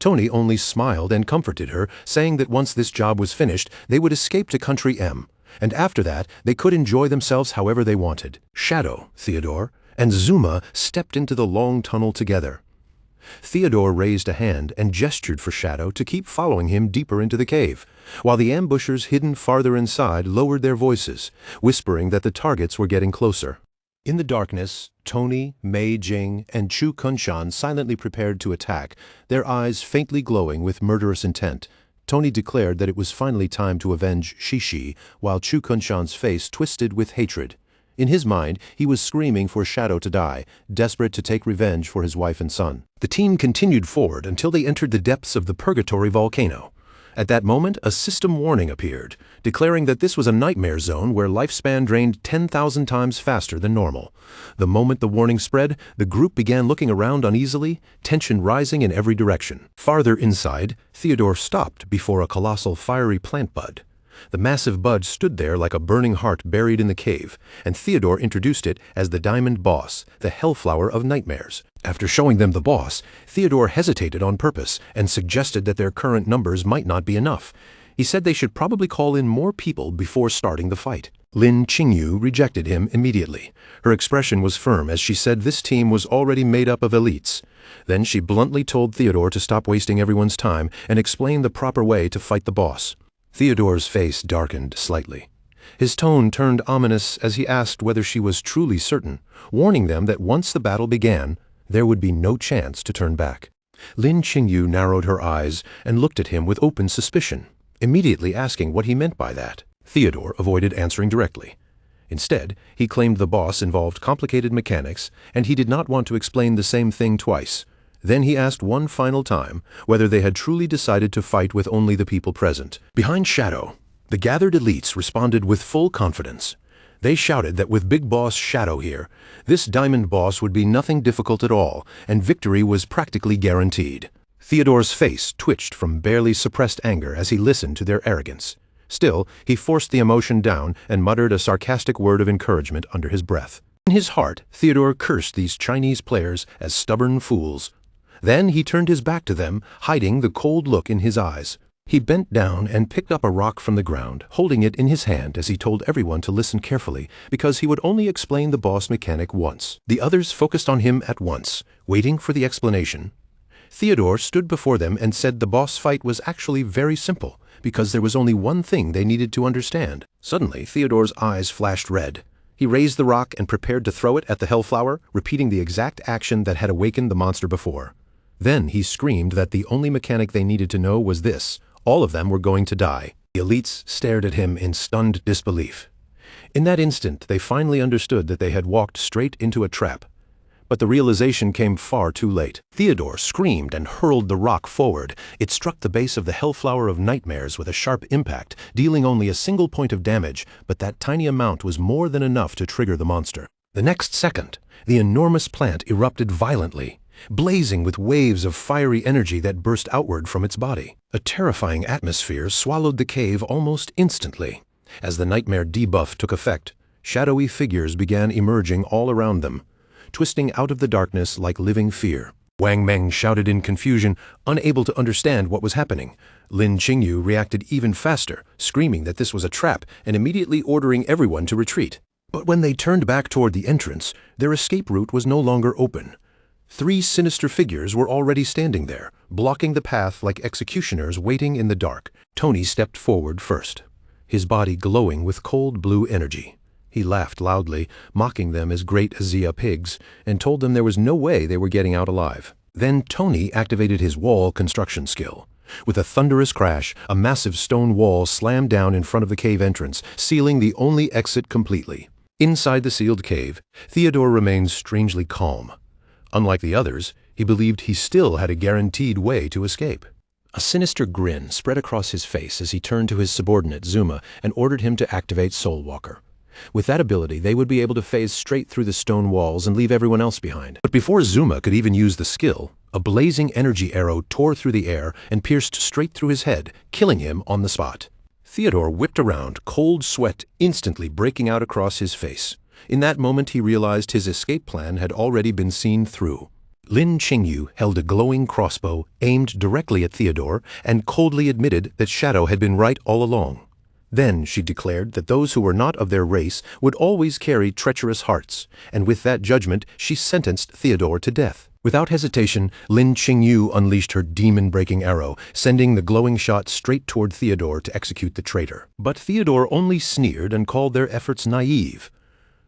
Tony only smiled and comforted her, saying that once this job was finished, they would escape to Country M, and after that, they could enjoy themselves however they wanted. Shadow, Theodore, and Zuma stepped into the long tunnel together. Theodore raised a hand and gestured for Shadow to keep following him deeper into the cave, while the ambushers hidden farther inside lowered their voices, whispering that the targets were getting closer. In the darkness, Tony, Mei Jing, and Chu Kunshan silently prepared to attack, their eyes faintly glowing with murderous intent. Tony declared that it was finally time to avenge Shishi, while Chu Kunshan's face twisted with hatred. In his mind, he was screaming for Shadow to die, desperate to take revenge for his wife and son. The team continued forward until they entered the depths of the Purgatory volcano. At that moment, a system warning appeared, declaring that this was a nightmare zone where lifespan drained 10,000 times faster than normal. The moment the warning spread, the group began looking around uneasily, tension rising in every direction. Farther inside, Theodore stopped before a colossal fiery plant bud. The massive bud stood there like a burning heart buried in the cave, and Theodore introduced it as the Diamond Boss, the Hellflower of Nightmares. After showing them the boss, Theodore hesitated on purpose and suggested that their current numbers might not be enough. He said they should probably call in more people before starting the fight. Lin Qingyu rejected him immediately. Her expression was firm as she said this team was already made up of elites. Then she bluntly told Theodore to stop wasting everyone's time and explain the proper way to fight the boss. Theodore's face darkened slightly. His tone turned ominous as he asked whether she was truly certain, warning them that once the battle began, there would be no chance to turn back. Lin Qingyu narrowed her eyes and looked at him with open suspicion, immediately asking what he meant by that. Theodore avoided answering directly. Instead, he claimed the boss involved complicated mechanics, and he did not want to explain the same thing twice. Then he asked one final time whether they had truly decided to fight with only the people present. Behind Shadow, the gathered elites responded with full confidence. They shouted that with Big Boss Shadow here, this Diamond Boss would be nothing difficult at all, and victory was practically guaranteed. Theodore's face twitched from barely suppressed anger as he listened to their arrogance. Still, he forced the emotion down and muttered a sarcastic word of encouragement under his breath. In his heart, Theodore cursed these Chinese players as stubborn fools. Then he turned his back to them, hiding the cold look in his eyes. He bent down and picked up a rock from the ground, holding it in his hand as he told everyone to listen carefully, because he would only explain the boss mechanic once. The others focused on him at once, waiting for the explanation. Theodore stood before them and said the boss fight was actually very simple, because there was only one thing they needed to understand. Suddenly, Theodore's eyes flashed red. He raised the rock and prepared to throw it at the Hellflower, repeating the exact action that had awakened the monster before. Then he screamed that the only mechanic they needed to know was this: all of them were going to die. The elites stared at him in stunned disbelief. In that instant, they finally understood that they had walked straight into a trap. But the realization came far too late. Theodore screamed and hurled the rock forward. It struck the base of the Hellflower of Nightmares with a sharp impact, dealing only a single point of damage, but that tiny amount was more than enough to trigger the monster. The next second, the enormous plant erupted violently, blazing with waves of fiery energy that burst outward from its body. A terrifying atmosphere swallowed the cave almost instantly. As the nightmare debuff took effect, shadowy figures began emerging all around them, twisting out of the darkness like living fear. Wang Meng shouted in confusion, unable to understand what was happening. Lin Qingyu reacted even faster, screaming that this was a trap and immediately ordering everyone to retreat. But when they turned back toward the entrance, their escape route was no longer open. 3 sinister figures were already standing there, blocking the path like executioners waiting in the dark. Tony stepped forward first, his body glowing with cold blue energy. He laughed loudly, mocking them as great Xia pigs, and told them there was no way they were getting out alive. Then Tony activated his wall construction skill. With a thunderous crash, a massive stone wall slammed down in front of the cave entrance, sealing the only exit completely. Inside the sealed cave, Theodore remained strangely calm. Unlike the others, he believed he still had a guaranteed way to escape. A sinister grin spread across his face as he turned to his subordinate Zuma and ordered him to activate Soulwalker. With that ability, they would be able to phase straight through the stone walls and leave everyone else behind. But before Zuma could even use the skill, a blazing energy arrow tore through the air and pierced straight through his head, killing him on the spot. Theodore whipped around, cold sweat instantly breaking out across his face. In that moment, he realized his escape plan had already been seen through. Lin Qingyu held a glowing crossbow aimed directly at Theodore and coldly admitted that Shadow had been right all along. Then she declared that those who were not of their race would always carry treacherous hearts, and with that judgment she sentenced Theodore to death. Without hesitation, Lin Qingyu unleashed her demon-breaking arrow, sending the glowing shot straight toward Theodore to execute the traitor. But Theodore only sneered and called their efforts naive.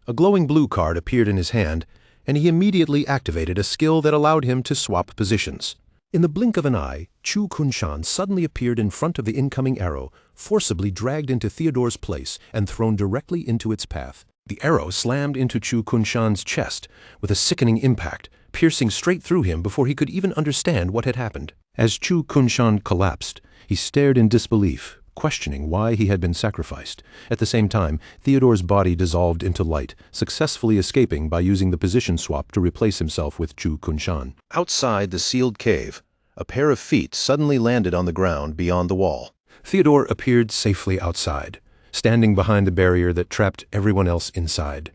A glowing blue card appeared in his hand, and he immediately activated a skill that allowed him to swap positions. In the blink of an eye, Chu Kunshan suddenly appeared in front of the incoming arrow, forcibly dragged into Theodore's place and thrown directly into its path. The arrow slammed into Chu Kunshan's chest with a sickening impact, piercing straight through him before he could even understand what had happened. As Chu Kunshan collapsed, he stared in disbelief, questioning why he had been sacrificed. At the same time, Theodore's body dissolved into light, successfully escaping by using the position swap to replace himself with Chu Kunshan. Outside the sealed cave, a pair of feet suddenly landed on the ground beyond the wall. Theodore appeared safely outside, standing behind the barrier that trapped everyone else inside.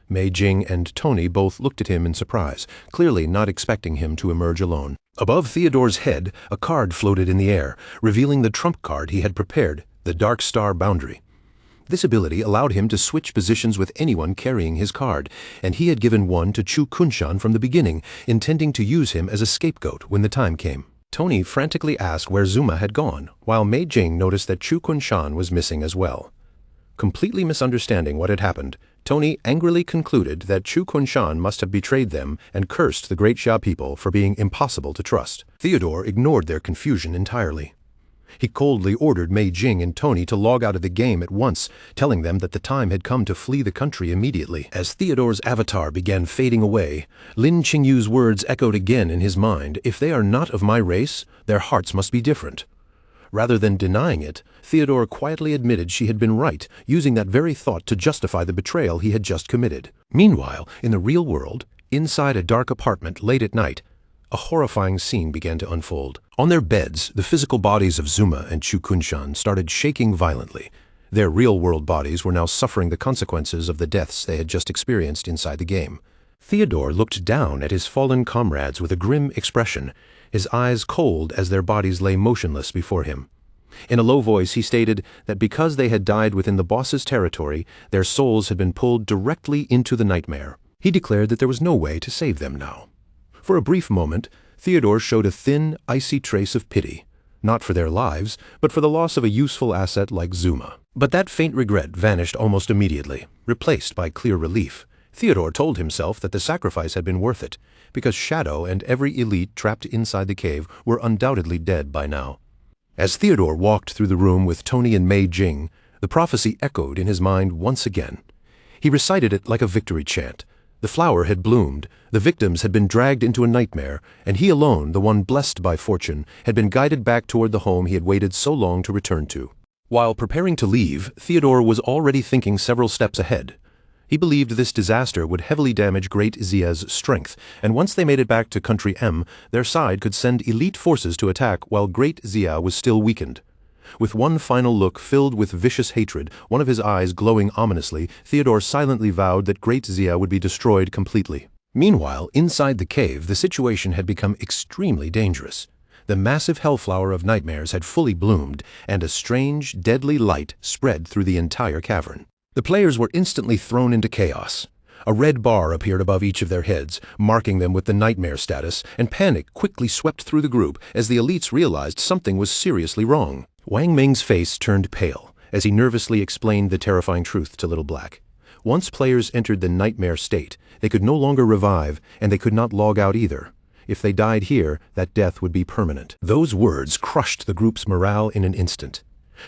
Mei Jing and Tony both looked at him in surprise, clearly not expecting him to emerge alone. Above Theodore's head, a card floated in the air, revealing the trump card he had prepared, the Dark Star Boundary. This ability allowed him to switch positions with anyone carrying his card, and he had given one to Chu Kunshan from the beginning, intending to use him as a scapegoat when the time came. Tony frantically asked where Zuma had gone, while Mei Jing noticed that Chu Kunshan was missing as well. Completely misunderstanding what had happened, Tony angrily concluded that Chu Kunshan must have betrayed them and cursed the Great Xia people for being impossible to trust. Theodore ignored their confusion entirely. He coldly ordered Mei Jing and Tony to log out of the game at once, telling them that the time had come to flee the country immediately. As Theodore's avatar began fading away, Lin Qingyu's words echoed again in his mind, "If they are not of my race, their hearts must be different." Rather than denying it, Theodore quietly admitted she had been right, using that very thought to justify the betrayal he had just committed. Meanwhile, in the real world, inside a dark apartment late at night, a horrifying scene began to unfold. On their beds, the physical bodies of Zuma and Chu Kunshan started shaking violently. Their real-world bodies were now suffering the consequences of the deaths they had just experienced inside the game. Theodore looked down at his fallen comrades with a grim expression, his eyes cold as their bodies lay motionless before him. In a low voice, he stated that because they had died within the boss's territory, their souls had been pulled directly into the nightmare. He declared that there was no way to save them now. For a brief moment, Theodore showed a thin, icy trace of pity, not for their lives, but for the loss of a useful asset like Zuma. But that faint regret vanished almost immediately, replaced by clear relief. Theodore told himself that the sacrifice had been worth it, because Shadow and every elite trapped inside the cave were undoubtedly dead by now. As Theodore walked through the room with Tony and Mei Jing, the prophecy echoed in his mind once again. He recited it like a victory chant. The flower had bloomed, the victims had been dragged into a nightmare, and he alone, the one blessed by fortune, had been guided back toward the home he had waited so long to return to. While preparing to leave, Theodore was already thinking several steps ahead. He believed this disaster would heavily damage Great Xia's strength, and once they made it back to Country M, their side could send elite forces to attack while Great Xia was still weakened. With one final look filled with vicious hatred, one of his eyes glowing ominously, Theodore silently vowed that Great Xia would be destroyed completely. Meanwhile, inside the cave, the situation had become extremely dangerous. The massive hellflower of nightmares had fully bloomed, and a strange, deadly light spread through the entire cavern. The players were instantly thrown into chaos. A red bar appeared above each of their heads, marking them with the nightmare status, and panic quickly swept through the group as the elites realized something was seriously wrong. Wang Ming's face turned pale as he nervously explained the terrifying truth to Little Black. Once players entered the nightmare state, they could no longer revive, and they could not log out either. If they died here, that death would be permanent. Those words crushed the group's morale in an instant.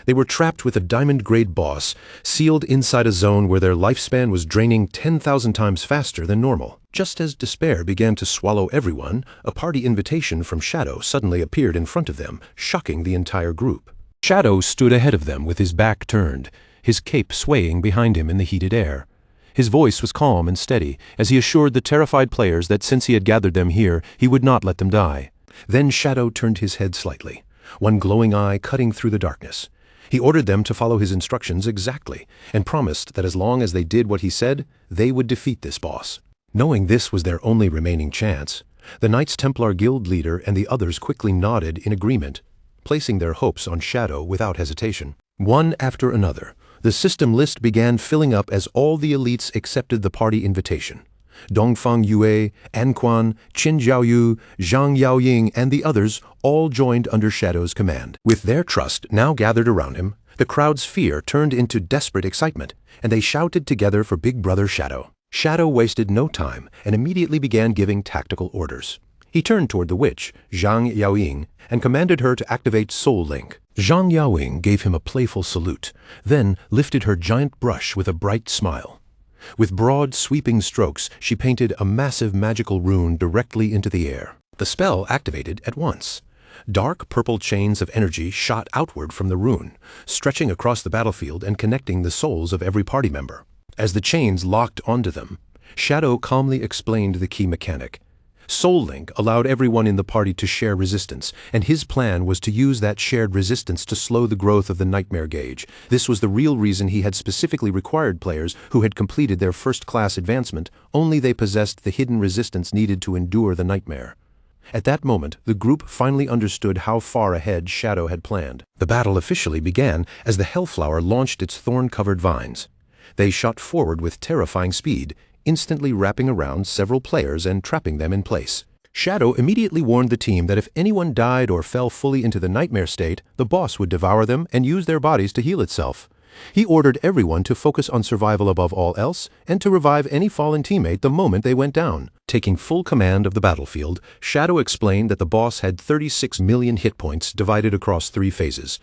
They were trapped with a diamond-grade boss, sealed inside a zone where their lifespan was draining 10,000 times faster than normal. Just as despair began to swallow everyone, a party invitation from Shadow suddenly appeared in front of them, shocking the entire group. Shadow stood ahead of them with his back turned, his cape swaying behind him in the heated air. His voice was calm and steady as he assured the terrified players that since he had gathered them here, he would not let them die. Then Shadow turned his head slightly, one glowing eye cutting through the darkness. He ordered them to follow his instructions exactly, and promised that as long as they did what he said, they would defeat this boss. Knowing this was their only remaining chance, the Knights Templar Guild leader and the others quickly nodded in agreement, placing their hopes on Shadow without hesitation. One after another, the system list began filling up as all the elites accepted the party invitation. Dongfang Yue, Anquan, Qin Zhaoyu, Zhang Yaoying, and the others all joined under Shadow's command. With their trust now gathered around him, the crowd's fear turned into desperate excitement, and they shouted together for Big Brother Shadow. Shadow wasted no time and immediately began giving tactical orders. He turned toward the witch, Zhang Yaoying, and commanded her to activate Soul Link. Zhang Yaoying gave him a playful salute, then lifted her giant brush with a bright smile. With broad, sweeping strokes, she painted a massive magical rune directly into the air. The spell activated at once. Dark purple chains of energy shot outward from the rune, stretching across the battlefield and connecting the souls of every party member. As the chains locked onto them, Shadow calmly explained the key mechanic. Soul Link allowed everyone in the party to share resistance, and his plan was to use that shared resistance to slow the growth of the nightmare gauge. This was the real reason he had specifically required players who had completed their first-class advancement, only they possessed the hidden resistance needed to endure the nightmare. At that moment, the group finally understood how far ahead Shadow had planned. The battle officially began as the Hellflower launched its thorn-covered vines. They shot forward with terrifying speed, instantly wrapping around several players and trapping them in place. Shadow immediately warned the team that if anyone died or fell fully into the nightmare state, the boss would devour them and use their bodies to heal itself. He ordered everyone to focus on survival above all else and to revive any fallen teammate the moment they went down. Taking full command of the battlefield, Shadow explained that the boss had 36 million hit points divided across 3 phases.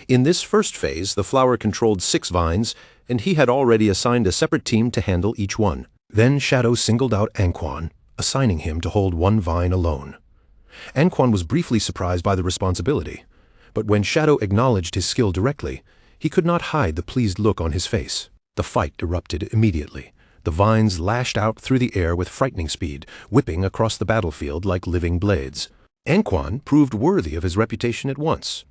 In this first phase, the flower controlled 6 vines, and he had already assigned a separate team to handle each one. Then Shadow singled out Anquan, assigning him to hold 1 vine alone. Anquan was briefly surprised by the responsibility, but when Shadow acknowledged his skill directly, he could not hide the pleased look on his face. The fight erupted immediately. The vines lashed out through the air with frightening speed, whipping across the battlefield like living blades. Anquan proved worthy of his reputation at once.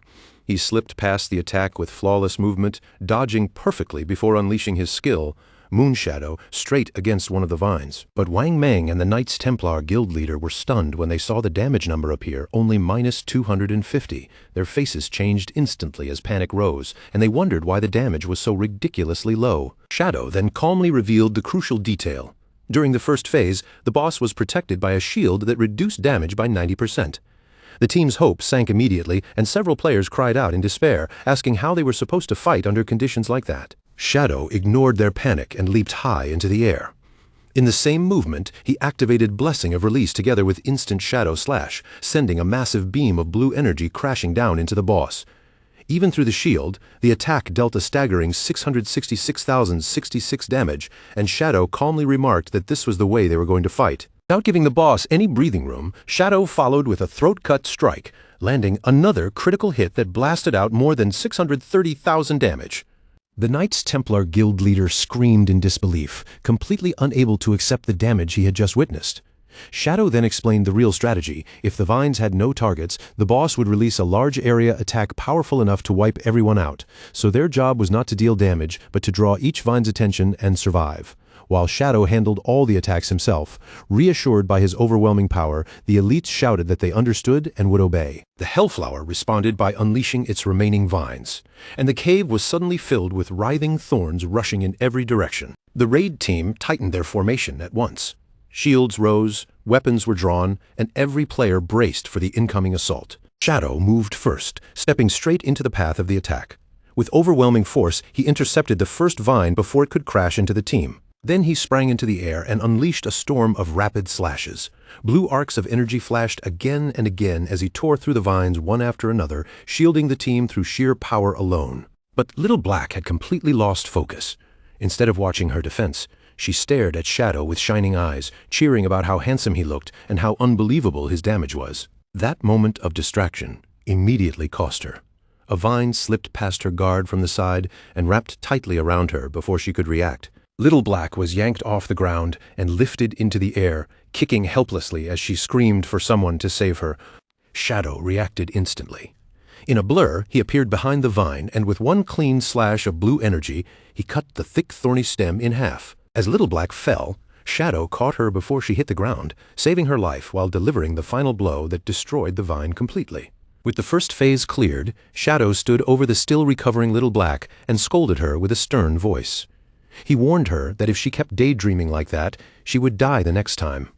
He slipped past the attack with flawless movement, dodging perfectly before unleashing his skill, Moonshadow, straight against one of the vines. But Wang Meng and the Knights Templar guild leader were stunned when they saw the damage number appear, only -250. Their faces changed instantly as panic rose, and they wondered why the damage was so ridiculously low. Shadow then calmly revealed the crucial detail. During the first phase, the boss was protected by a shield that reduced damage by 90%. The team's hope sank immediately, and several players cried out in despair, asking how they were supposed to fight under conditions like that. Shadow ignored their panic and leaped high into the air. In the same movement, he activated Blessing of Release together with Instant Shadow Slash, sending a massive beam of blue energy crashing down into the boss. Even through the shield, the attack dealt a staggering 666,066 damage, and Shadow calmly remarked that this was the way they were going to fight. Without giving the boss any breathing room, Shadow followed with a throat-cut strike, landing another critical hit that blasted out more than 630,000 damage. The Knights Templar guild leader screamed in disbelief, completely unable to accept the damage he had just witnessed. Shadow then explained the real strategy. If the vines had no targets, the boss would release a large area attack powerful enough to wipe everyone out, so their job was not to deal damage, but to draw each vine's attention and survive. While Shadow handled all the attacks himself, reassured by his overwhelming power, the elites shouted that they understood and would obey. The Hellflower responded by unleashing its remaining vines, and the cave was suddenly filled with writhing thorns rushing in every direction. The raid team tightened their formation at once. Shields rose, weapons were drawn, and every player braced for the incoming assault. Shadow moved first, stepping straight into the path of the attack. With overwhelming force, he intercepted the first vine before it could crash into the team. Then he sprang into the air and unleashed a storm of rapid slashes. Blue arcs of energy flashed again and again as he tore through the vines one after another, shielding the team through sheer power alone. But Little Black had completely lost focus. Instead of watching her defense, she stared at Shadow with shining eyes, cheering about how handsome he looked and how unbelievable his damage was. That moment of distraction immediately cost her. A vine slipped past her guard from the side and wrapped tightly around her before she could react. Little Black was yanked off the ground and lifted into the air, kicking helplessly as she screamed for someone to save her. Shadow reacted instantly. In a blur, he appeared behind the vine, and with one clean slash of blue energy, he cut the thick thorny stem in half. As Little Black fell, Shadow caught her before she hit the ground, saving her life while delivering the final blow that destroyed the vine completely. With the first phase cleared, Shadow stood over the still recovering Little Black and scolded her with a stern voice. He warned her that if she kept daydreaming like that, she would die the next time.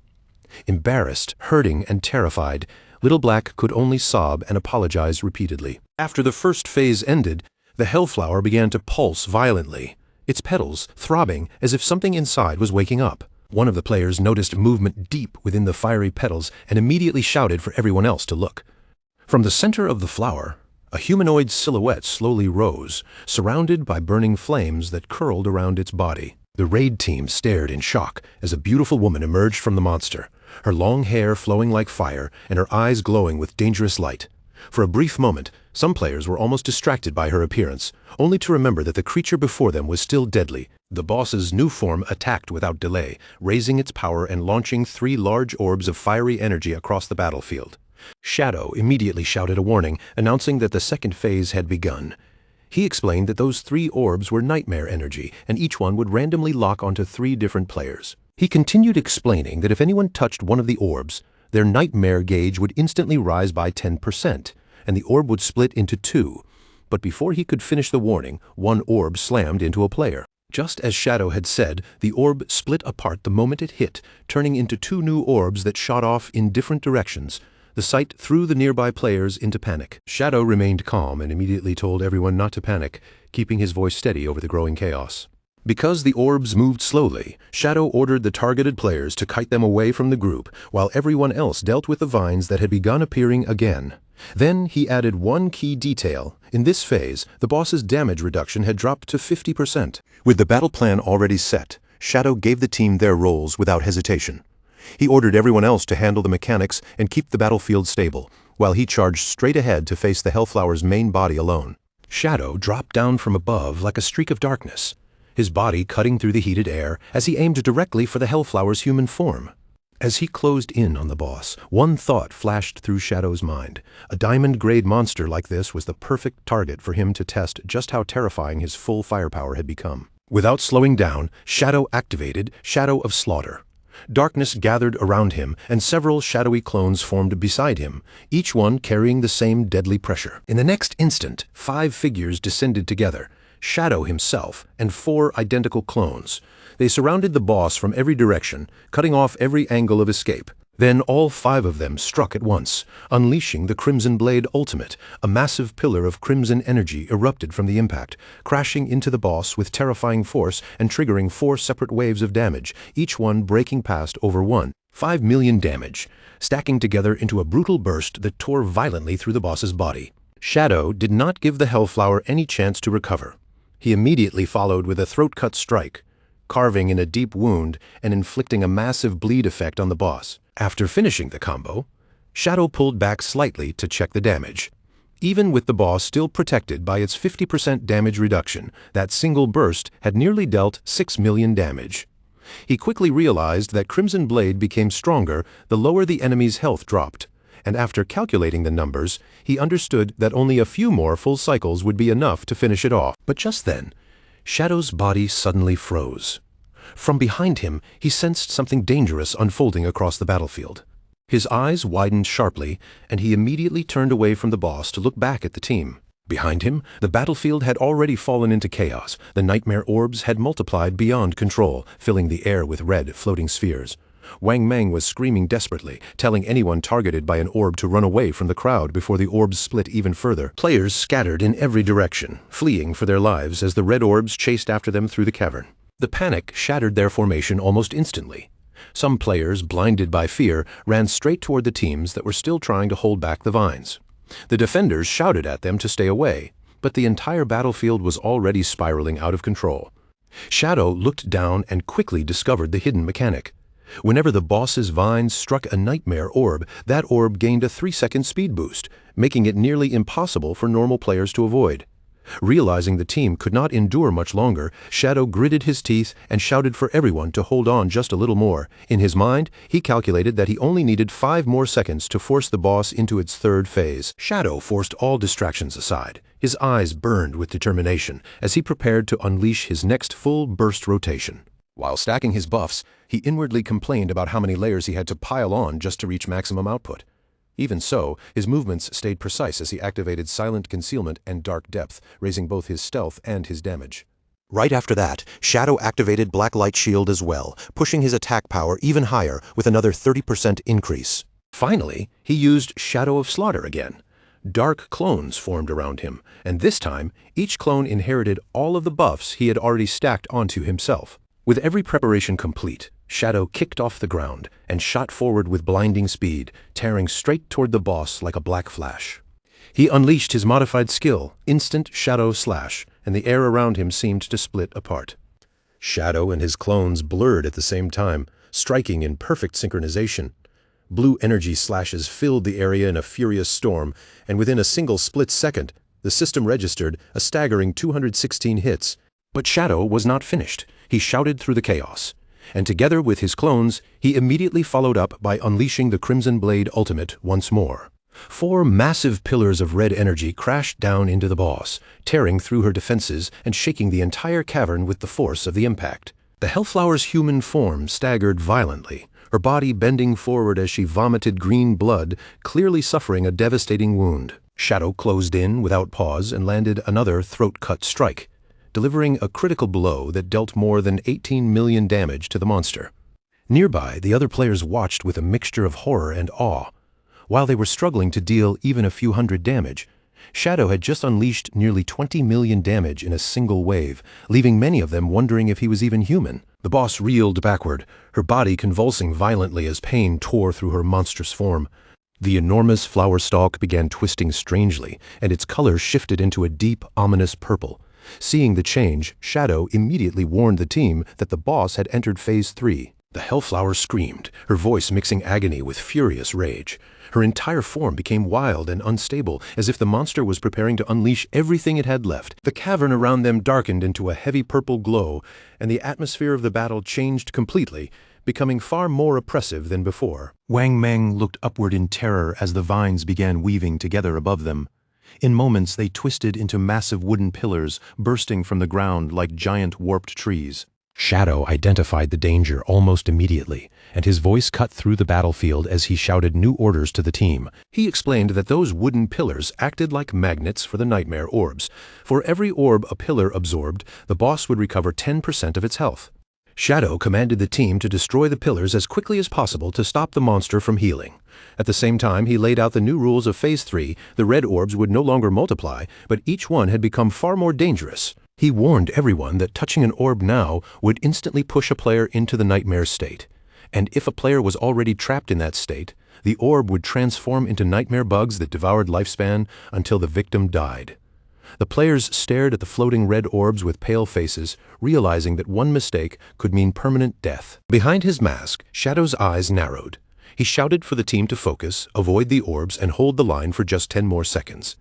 Embarrassed, hurting, and terrified, Little Black could only sob and apologize repeatedly. After the first phase ended, the Hellflower began to pulse violently, its petals throbbing as if something inside was waking up. One of the players noticed movement deep within the fiery petals and immediately shouted for everyone else to look. From the center of the flower, a humanoid silhouette slowly rose, surrounded by burning flames that curled around its body. The raid team stared in shock as a beautiful woman emerged from the monster, her long hair flowing like fire and her eyes glowing with dangerous light. For a brief moment, some players were almost distracted by her appearance, only to remember that the creature before them was still deadly. The boss's new form attacked without delay, raising its power and launching 3 large orbs of fiery energy across the battlefield. Shadow immediately shouted a warning, announcing that the second phase had begun. He explained that those 3 orbs were nightmare energy, and each one would randomly lock onto 3 different players. He continued explaining that if anyone touched one of the orbs, their nightmare gauge would instantly rise by 10%, and the orb would split into 2. But before he could finish the warning, one orb slammed into a player. Just as Shadow had said, the orb split apart the moment it hit, turning into 2 new orbs that shot off in different directions. The sight threw the nearby players into panic. Shadow remained calm and immediately told everyone not to panic, keeping his voice steady over the growing chaos. Because the orbs moved slowly, Shadow ordered the targeted players to kite them away from the group, while everyone else dealt with the vines that had begun appearing again. Then he added one key detail. In this phase, the boss's damage reduction had dropped to 50%. With the battle plan already set, Shadow gave the team their roles without hesitation. He ordered everyone else to handle the mechanics and keep the battlefield stable, while he charged straight ahead to face the Hellflower's main body alone. Shadow dropped down from above like a streak of darkness, his body cutting through the heated air as he aimed directly for the Hellflower's human form. As he closed in on the boss, one thought flashed through Shadow's mind. A diamond-grade monster like this was the perfect target for him to test just how terrifying his full firepower had become. Without slowing down, Shadow activated Shadow of Slaughter. Darkness gathered around him, and several shadowy clones formed beside him, each one carrying the same deadly pressure. In the next instant, 5 figures descended together, Shadow himself and 4 identical clones. They surrounded the boss from every direction, cutting off every angle of escape. Then all 5 of them struck at once, unleashing the Crimson Blade Ultimate. A massive pillar of crimson energy erupted from the impact, crashing into the boss with terrifying force and triggering 4 separate waves of damage, each one breaking past over 5 million damage, stacking together into a brutal burst that tore violently through the boss's body. Shadow did not give the Hellflower any chance to recover. He immediately followed with a throat-cut strike, carving in a deep wound and inflicting a massive bleed effect on the boss. After finishing the combo, Shadow pulled back slightly to check the damage. Even with the boss still protected by its 50% damage reduction, that single burst had nearly dealt 6 million damage. He quickly realized that Crimson Blade became stronger the lower the enemy's health dropped, and after calculating the numbers, he understood that only a few more full cycles would be enough to finish it off. But just then, Shadow's body suddenly froze. From behind him, he sensed something dangerous unfolding across the battlefield. His eyes widened sharply, and he immediately turned away from the boss to look back at the team. Behind him, the battlefield had already fallen into chaos. The nightmare orbs had multiplied beyond control, filling the air with red, floating spheres. Wang Mang was screaming desperately, telling anyone targeted by an orb to run away from the crowd before the orbs split even further. Players scattered in every direction, fleeing for their lives as the red orbs chased after them through the cavern. The panic shattered their formation almost instantly. Some players, blinded by fear, ran straight toward the teams that were still trying to hold back the vines. The defenders shouted at them to stay away, but the entire battlefield was already spiraling out of control. Shadow looked down and quickly discovered the hidden mechanic. Whenever the boss's vines struck a nightmare orb, that orb gained a 3-second speed boost, making it nearly impossible for normal players to avoid. Realizing the team could not endure much longer, Shadow gritted his teeth and shouted for everyone to hold on just a little more. In his mind, he calculated that he only needed 5 more seconds to force the boss into its third phase. Shadow forced all distractions aside. His eyes burned with determination as he prepared to unleash his next full burst rotation. While stacking his buffs, he inwardly complained about how many layers he had to pile on just to reach maximum output. Even so, his movements stayed precise as he activated Silent Concealment and Dark Depth, raising both his stealth and his damage. Right after that, Shadow activated Black Light Shield as well, pushing his attack power even higher with another 30% increase. Finally, he used Shadow of Slaughter again. Dark clones formed around him, and this time, each clone inherited all of the buffs he had already stacked onto himself. With every preparation complete, Shadow kicked off the ground and shot forward with blinding speed, tearing straight toward the boss like a black flash. He unleashed his modified skill, Instant Shadow Slash, and the air around him seemed to split apart. Shadow and his clones blurred at the same time, striking in perfect synchronization. Blue energy slashes filled the area in a furious storm, and within a single split second, the system registered a staggering 216 hits. But Shadow was not finished. He shouted through the chaos, and together with his clones, he immediately followed up by unleashing the Crimson Blade Ultimate once more. 4 massive pillars of red energy crashed down into the boss, tearing through her defenses and shaking the entire cavern with the force of the impact. The Hellflower's human form staggered violently, her body bending forward as she vomited green blood, clearly suffering a devastating wound. Shadow closed in without pause and landed another throat-cut strike, delivering a critical blow that dealt more than 18 million damage to the monster. Nearby, the other players watched with a mixture of horror and awe. While they were struggling to deal even a few hundred damage, Shadow had just unleashed nearly 20 million damage in a single wave, leaving many of them wondering if he was even human. The boss reeled backward, her body convulsing violently as pain tore through her monstrous form. The enormous flower stalk began twisting strangely, and its color shifted into a deep, ominous purple. Seeing the change, Shadow immediately warned the team that the boss had entered Phase 3. The Hellflower screamed, her voice mixing agony with furious rage. Her entire form became wild and unstable, as if the monster was preparing to unleash everything it had left. The cavern around them darkened into a heavy purple glow, and the atmosphere of the battle changed completely, becoming far more oppressive than before. Wang Mang looked upward in terror as the vines began weaving together above them. In moments, they twisted into massive wooden pillars, bursting from the ground like giant warped trees. Shadow identified the danger almost immediately, and his voice cut through the battlefield as he shouted new orders to the team. He explained that those wooden pillars acted like magnets for the nightmare orbs. For every orb a pillar absorbed, the boss would recover 10% of its health. Shadow commanded the team to destroy the pillars as quickly as possible to stop the monster from healing. At the same time, he laid out the new rules of Phase 3. The red orbs would no longer multiply, but each one had become far more dangerous. He warned everyone that touching an orb now would instantly push a player into the nightmare state. And if a player was already trapped in that state, the orb would transform into nightmare bugs that devoured lifespan until the victim died. The players stared at the floating red orbs with pale faces, realizing that one mistake could mean permanent death. Behind his mask, Shadow's eyes narrowed. He shouted for the team to focus, avoid the orbs, and hold the line for just 10 more seconds.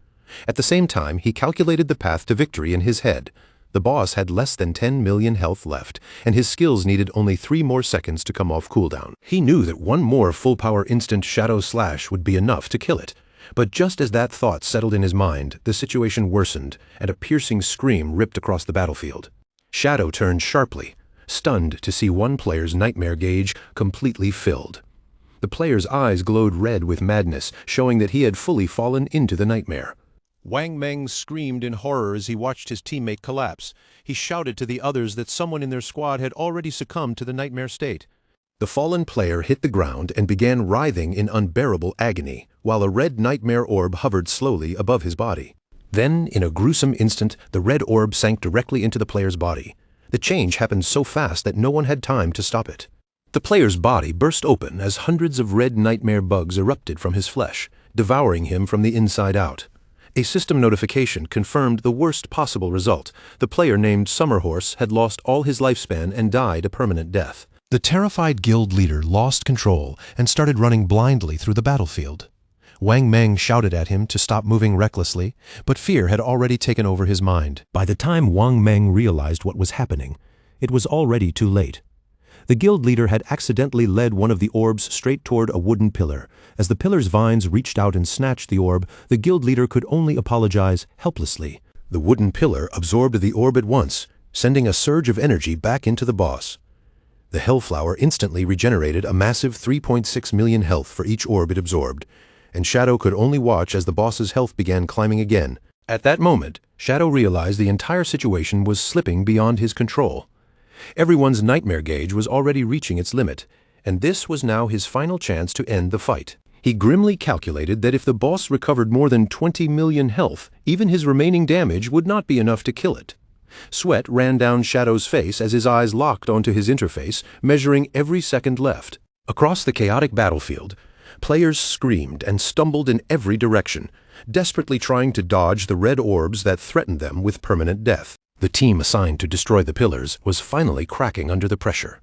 At the same time, he calculated the path to victory in his head. The boss had less than 10 million health left, and his skills needed only 3 more seconds to come off cooldown. He knew that one more full-power instant Shadow Slash would be enough to kill it. But just as that thought settled in his mind, the situation worsened, and a piercing scream ripped across the battlefield. Shadow turned sharply, stunned to see one player's nightmare gauge completely filled. The player's eyes glowed red with madness, showing that he had fully fallen into the nightmare. Wang Meng screamed in horror as he watched his teammate collapse. He shouted to the others that someone in their squad had already succumbed to the nightmare state. The fallen player hit the ground and began writhing in unbearable agony, while a red nightmare orb hovered slowly above his body. Then, in a gruesome instant, the red orb sank directly into the player's body. The change happened so fast that no one had time to stop it. The player's body burst open as hundreds of red nightmare bugs erupted from his flesh, devouring him from the inside out. A system notification confirmed the worst possible result. The player named Summerhorse had lost all his lifespan and died a permanent death. The terrified guild leader lost control and started running blindly through the battlefield. Wang Meng shouted at him to stop moving recklessly, but fear had already taken over his mind. By the time Wang Meng realized what was happening, it was already too late. The guild leader had accidentally led one of the orbs straight toward a wooden pillar. As the pillar's vines reached out and snatched the orb, the guild leader could only apologize helplessly. The wooden pillar absorbed the orb at once, sending a surge of energy back into the boss. The Hellflower instantly regenerated a massive 3.6 million health for each orb it absorbed, and Shadow could only watch as the boss's health began climbing again. At that moment, Shadow realized the entire situation was slipping beyond his control. Everyone's nightmare gauge was already reaching its limit, and this was now his final chance to end the fight. He grimly calculated that if the boss recovered more than 20 million health, even his remaining damage would not be enough to kill it. Sweat ran down Shadow's face as his eyes locked onto his interface, measuring every second left. Across the chaotic battlefield, players screamed and stumbled in every direction, desperately trying to dodge the red orbs that threatened them with permanent death. The team assigned to destroy the pillars was finally cracking under the pressure.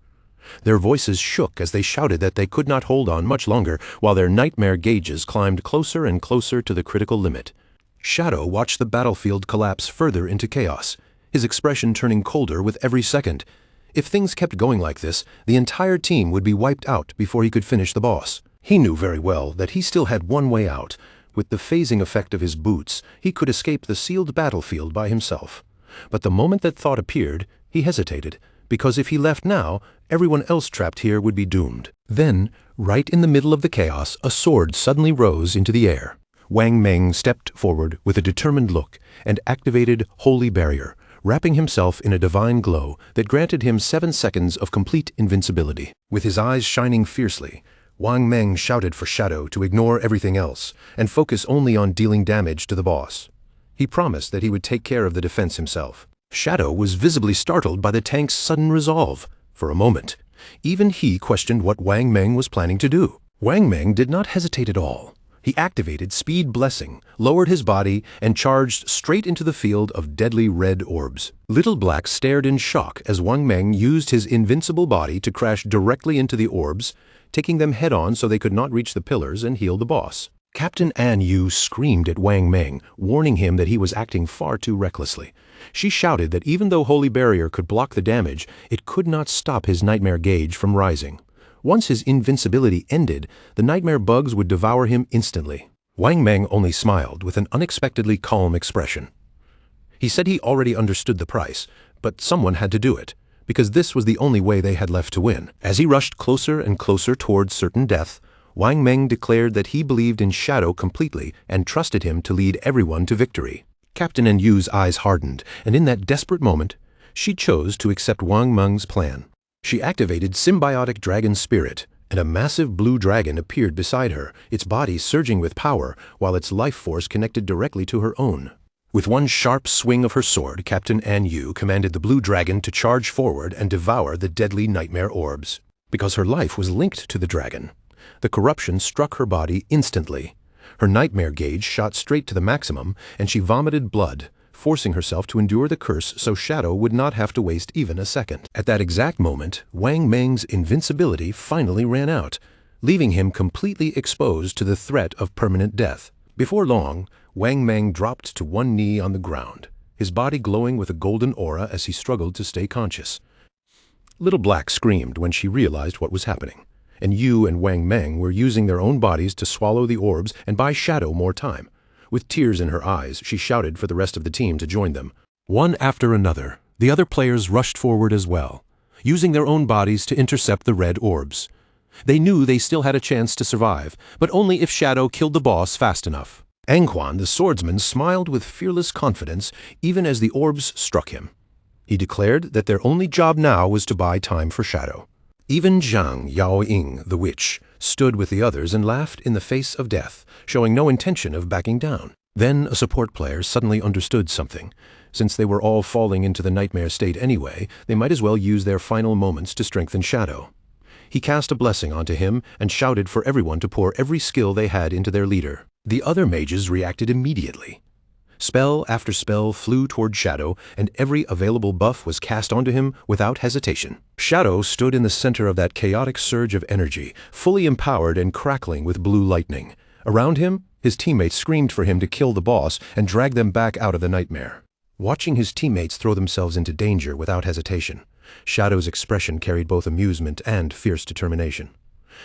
Their voices shook as they shouted that they could not hold on much longer while their nightmare gauges climbed closer and closer to the critical limit. Shadow watched the battlefield collapse further into chaos, his expression turning colder with every second. If things kept going like this, the entire team would be wiped out before he could finish the boss. He knew very well that he still had one way out. With the phasing effect of his boots, he could escape the sealed battlefield by himself. But the moment that thought appeared, he hesitated, because if he left now, everyone else trapped here would be doomed. Then, right in the middle of the chaos, a sword suddenly rose into the air. Wang Meng stepped forward with a determined look and activated Holy Barrier, wrapping himself in a divine glow that granted him 7 seconds of complete invincibility. With his eyes shining fiercely, Wang Meng shouted for Shadow to ignore everything else and focus only on dealing damage to the boss. He promised that he would take care of the defense himself. Shadow was visibly startled by the tank's sudden resolve. For a moment, even he questioned what Wang Meng was planning to do. Wang Meng did not hesitate at all. He activated Speed Blessing, lowered his body, and charged straight into the field of deadly red orbs. Little Black stared in shock as Wang Meng used his invincible body to crash directly into the orbs, taking them head-on so they could not reach the pillars and heal the boss. Captain An Yu screamed at Wang Meng, warning him that he was acting far too recklessly. She shouted that even though Holy Barrier could block the damage, it could not stop his nightmare gauge from rising. Once his invincibility ended, the nightmare bugs would devour him instantly. Wang Meng only smiled with an unexpectedly calm expression. He said he already understood the price, but someone had to do it, because this was the only way they had left to win. As he rushed closer and closer towards certain death, Wang Meng declared that he believed in Shadow completely and trusted him to lead everyone to victory. Captain An Yu's eyes hardened, and in that desperate moment, she chose to accept Wang Meng's plan. She activated Symbiotic Dragon Spirit, and a massive blue dragon appeared beside her, its body surging with power, while its life force connected directly to her own. With one sharp swing of her sword, Captain An Yu commanded the blue dragon to charge forward and devour the deadly nightmare orbs. Because her life was linked to the dragon, the corruption struck her body instantly. Her nightmare gauge shot straight to the maximum, and she vomited blood, forcing herself to endure the curse so Shadow would not have to waste even a second. At that exact moment, Wang Meng's invincibility finally ran out, leaving him completely exposed to the threat of permanent death. Before long, Wang Meng dropped to one knee on the ground. his body glowing with a golden aura as he struggled to stay conscious. Little Black screamed when she realized what was happening, and Yu and Wang Meng were using their own bodies to swallow the orbs and buy Shadow more time. With tears in her eyes, she shouted for the rest of the team to join them. One after another, the other players rushed forward as well, using their own bodies to intercept the red orbs. They knew they still had a chance to survive, but only if Shadow killed the boss fast enough. Anquan, the swordsman, smiled with fearless confidence even as the orbs struck him. He declared that their only job now was to buy time for Shadow. Even Zhang Yaoying, the witch, stood with the others and laughed in the face of death, showing no intention of backing down. Then a support player suddenly understood something. Since they were all falling into the nightmare state anyway, they might as well use their final moments to strengthen Shadow. He cast a blessing onto him and shouted for everyone to pour every skill they had into their leader. The other mages reacted immediately. Spell after spell flew toward Shadow, and every available buff was cast onto him without hesitation. Shadow stood in the center of that chaotic surge of energy, fully empowered and crackling with blue lightning. Around him, his teammates screamed for him to kill the boss and drag them back out of the nightmare. Watching his teammates throw themselves into danger without hesitation, Shadow's expression carried both amusement and fierce determination.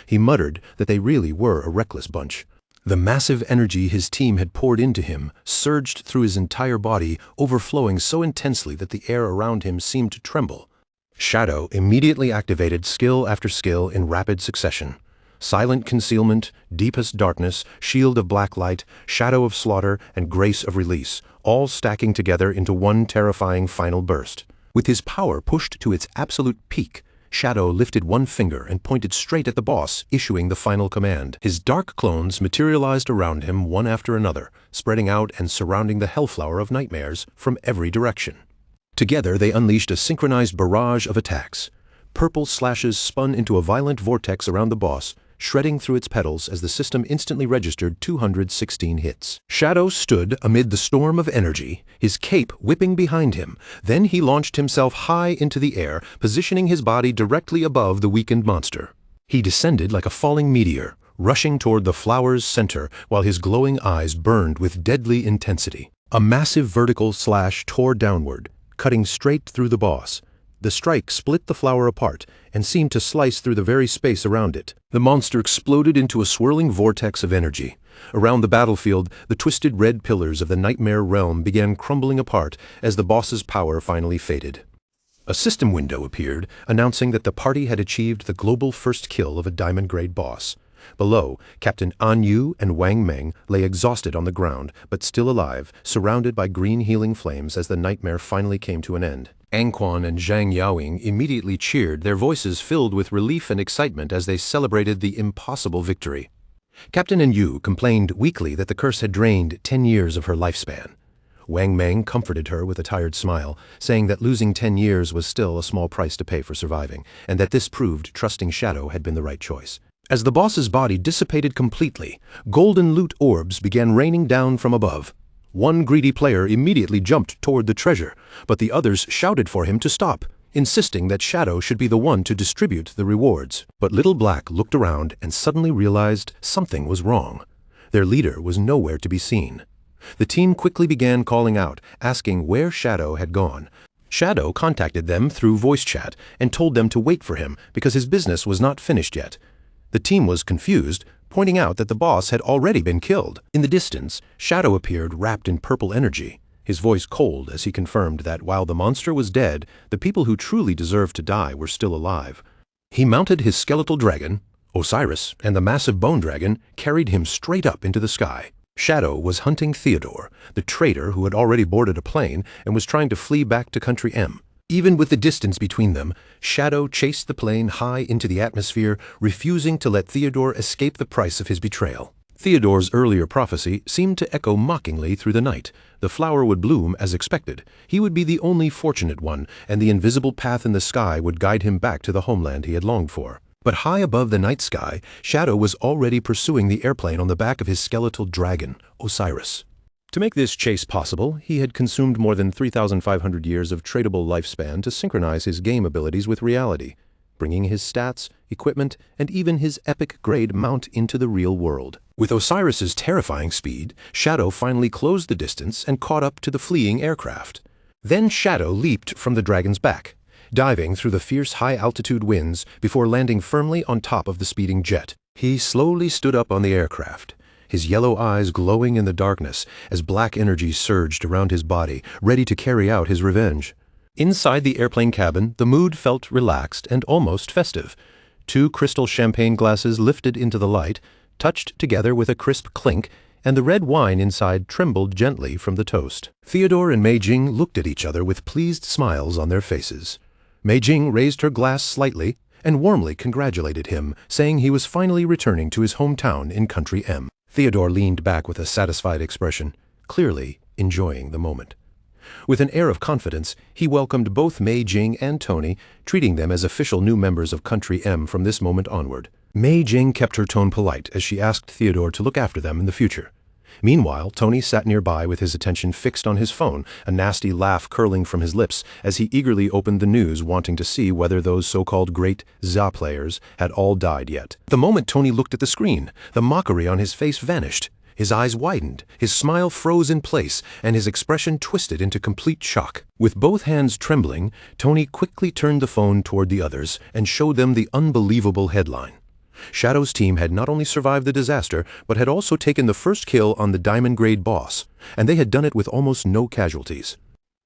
He muttered that they really were a reckless bunch. The massive energy his team had poured into him surged through his entire body, overflowing so intensely that the air around him seemed to tremble. Shadow immediately activated skill after skill in rapid succession. Silent Concealment, Deepest Darkness, Shield of Black Light, Shadow of Slaughter, and Grace of Release, all stacking together into one terrifying final burst. With his power pushed to its absolute peak, Shadow lifted one finger and pointed straight at the boss, issuing the final command. His dark clones materialized around him one after another, spreading out and surrounding the Hellflower of Nightmares from every direction. Together they unleashed a synchronized barrage of attacks. Purple slashes spun into a violent vortex around the boss, shredding through its petals as the system instantly registered 216 hits. Shadow stood amid the storm of energy, his cape whipping behind him. Then he launched himself high into the air, positioning his body directly above the weakened monster. He descended like a falling meteor, rushing toward the flower's center while his glowing eyes burned with deadly intensity. A massive vertical slash tore downward, cutting straight through the boss. The strike split the flower apart and seemed to slice through the very space around it. The monster exploded into a swirling vortex of energy. Around the battlefield, the twisted red pillars of the nightmare realm began crumbling apart as the boss's power finally faded. A system window appeared, announcing that the party had achieved the global first kill of a diamond-grade boss. Below, Captain An Yu and Wang Meng lay exhausted on the ground, but still alive, surrounded by green healing flames as the nightmare finally came to an end. Anquan and Zhang Yaoying immediately cheered, their voices filled with relief and excitement as they celebrated the impossible victory. Captain An Yu complained weakly that the curse had drained 10 years of her lifespan. Wang Meng comforted her with a tired smile, saying that losing 10 years was still a small price to pay for surviving, and that this proved trusting Shadow had been the right choice. As the boss's body dissipated completely, golden loot orbs began raining down from above. One greedy player immediately jumped toward the treasure, but the others shouted for him to stop, insisting that Shadow should be the one to distribute the rewards. But Little Black looked around and suddenly realized something was wrong. Their leader was nowhere to be seen. The team quickly began calling out, asking where Shadow had gone. Shadow contacted them through voice chat and told them to wait for him because his business was not finished yet. The team was confused, pointing out that the boss had already been killed. In the distance, Shadow appeared wrapped in purple energy, his voice cold as he confirmed that while the monster was dead, the people who truly deserved to die were still alive. He mounted his skeletal dragon, Osiris, and the massive bone dragon carried him straight up into the sky. Shadow was hunting Theodore, the traitor who had already boarded a plane and was trying to flee back to Country M. Even with the distance between them, Shadow chased the plane high into the atmosphere, refusing to let Theodore escape the price of his betrayal. Theodore's earlier prophecy seemed to echo mockingly through the night. The flower would bloom as expected. He would be the only fortunate one, and the invisible path in the sky would guide him back to the homeland he had longed for. But high above the night sky, Shadow was already pursuing the airplane on the back of his skeletal dragon, Osiris. To make this chase possible, he had consumed more than 3,500 years of tradable lifespan to synchronize his game abilities with reality, bringing his stats, equipment, and even his epic-grade mount into the real world. With Osiris's terrifying speed, Shadow finally closed the distance and caught up to the fleeing aircraft. Then Shadow leaped from the dragon's back, diving through the fierce high-altitude winds before landing firmly on top of the speeding jet. He slowly stood up on the aircraft, his yellow eyes glowing in the darkness as black energy surged around his body, ready to carry out his revenge. Inside the airplane cabin, the mood felt relaxed and almost festive. 2 crystal champagne glasses lifted into the light, touched together with a crisp clink, and the red wine inside trembled gently from the toast. Theodore and Mei Jing looked at each other with pleased smiles on their faces. Mei Jing raised her glass slightly and warmly congratulated him, saying he was finally returning to his hometown in Country M. Theodore leaned back with a satisfied expression, clearly enjoying the moment. With an air of confidence, he welcomed both Mei Jing and Tony, treating them as official new members of Country M from this moment onward. Mei Jing kept her tone polite as she asked Theodore to look after them in the future. Meanwhile, Tony sat nearby with his attention fixed on his phone, a nasty laugh curling from his lips as he eagerly opened the news, wanting to see whether those so-called great ZA players had all died yet. The moment Tony looked at the screen, the mockery on his face vanished. His eyes widened, his smile froze in place, and his expression twisted into complete shock. With both hands trembling, Tony quickly turned the phone toward the others and showed them the unbelievable headline. Shadow's team had not only survived the disaster, but had also taken the first kill on the Diamond Grade boss, and they had done it with almost no casualties.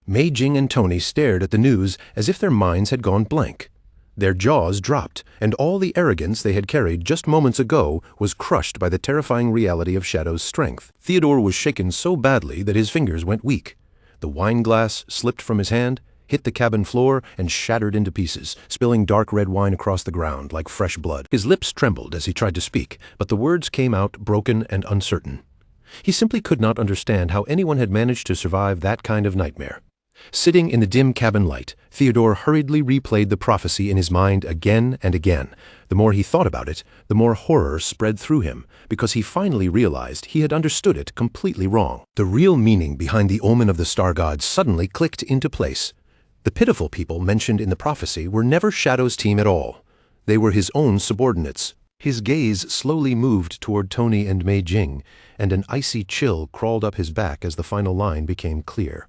Mei Jing and Tony stared at the news as if their minds had gone blank. Their jaws dropped, and all the arrogance they had carried just moments ago was crushed by the terrifying reality of Shadow's strength. Theodore was shaken so badly that his fingers went weak. The wine glass slipped from his hand, hit the cabin floor, and shattered into pieces, spilling dark red wine across the ground like fresh blood. His lips trembled as he tried to speak, but the words came out broken and uncertain. He simply could not understand how anyone had managed to survive that kind of nightmare. Sitting in the dim cabin light, Theodore hurriedly replayed the prophecy in his mind again and again. The more he thought about it, the more horror spread through him, because he finally realized he had understood it completely wrong. The real meaning behind the omen of the star god suddenly clicked into place. The pitiful people mentioned in the prophecy were never Shadow's team at all. They were his own subordinates. His gaze slowly moved toward Tony and Mei Jing, and an icy chill crawled up his back as the final line became clear.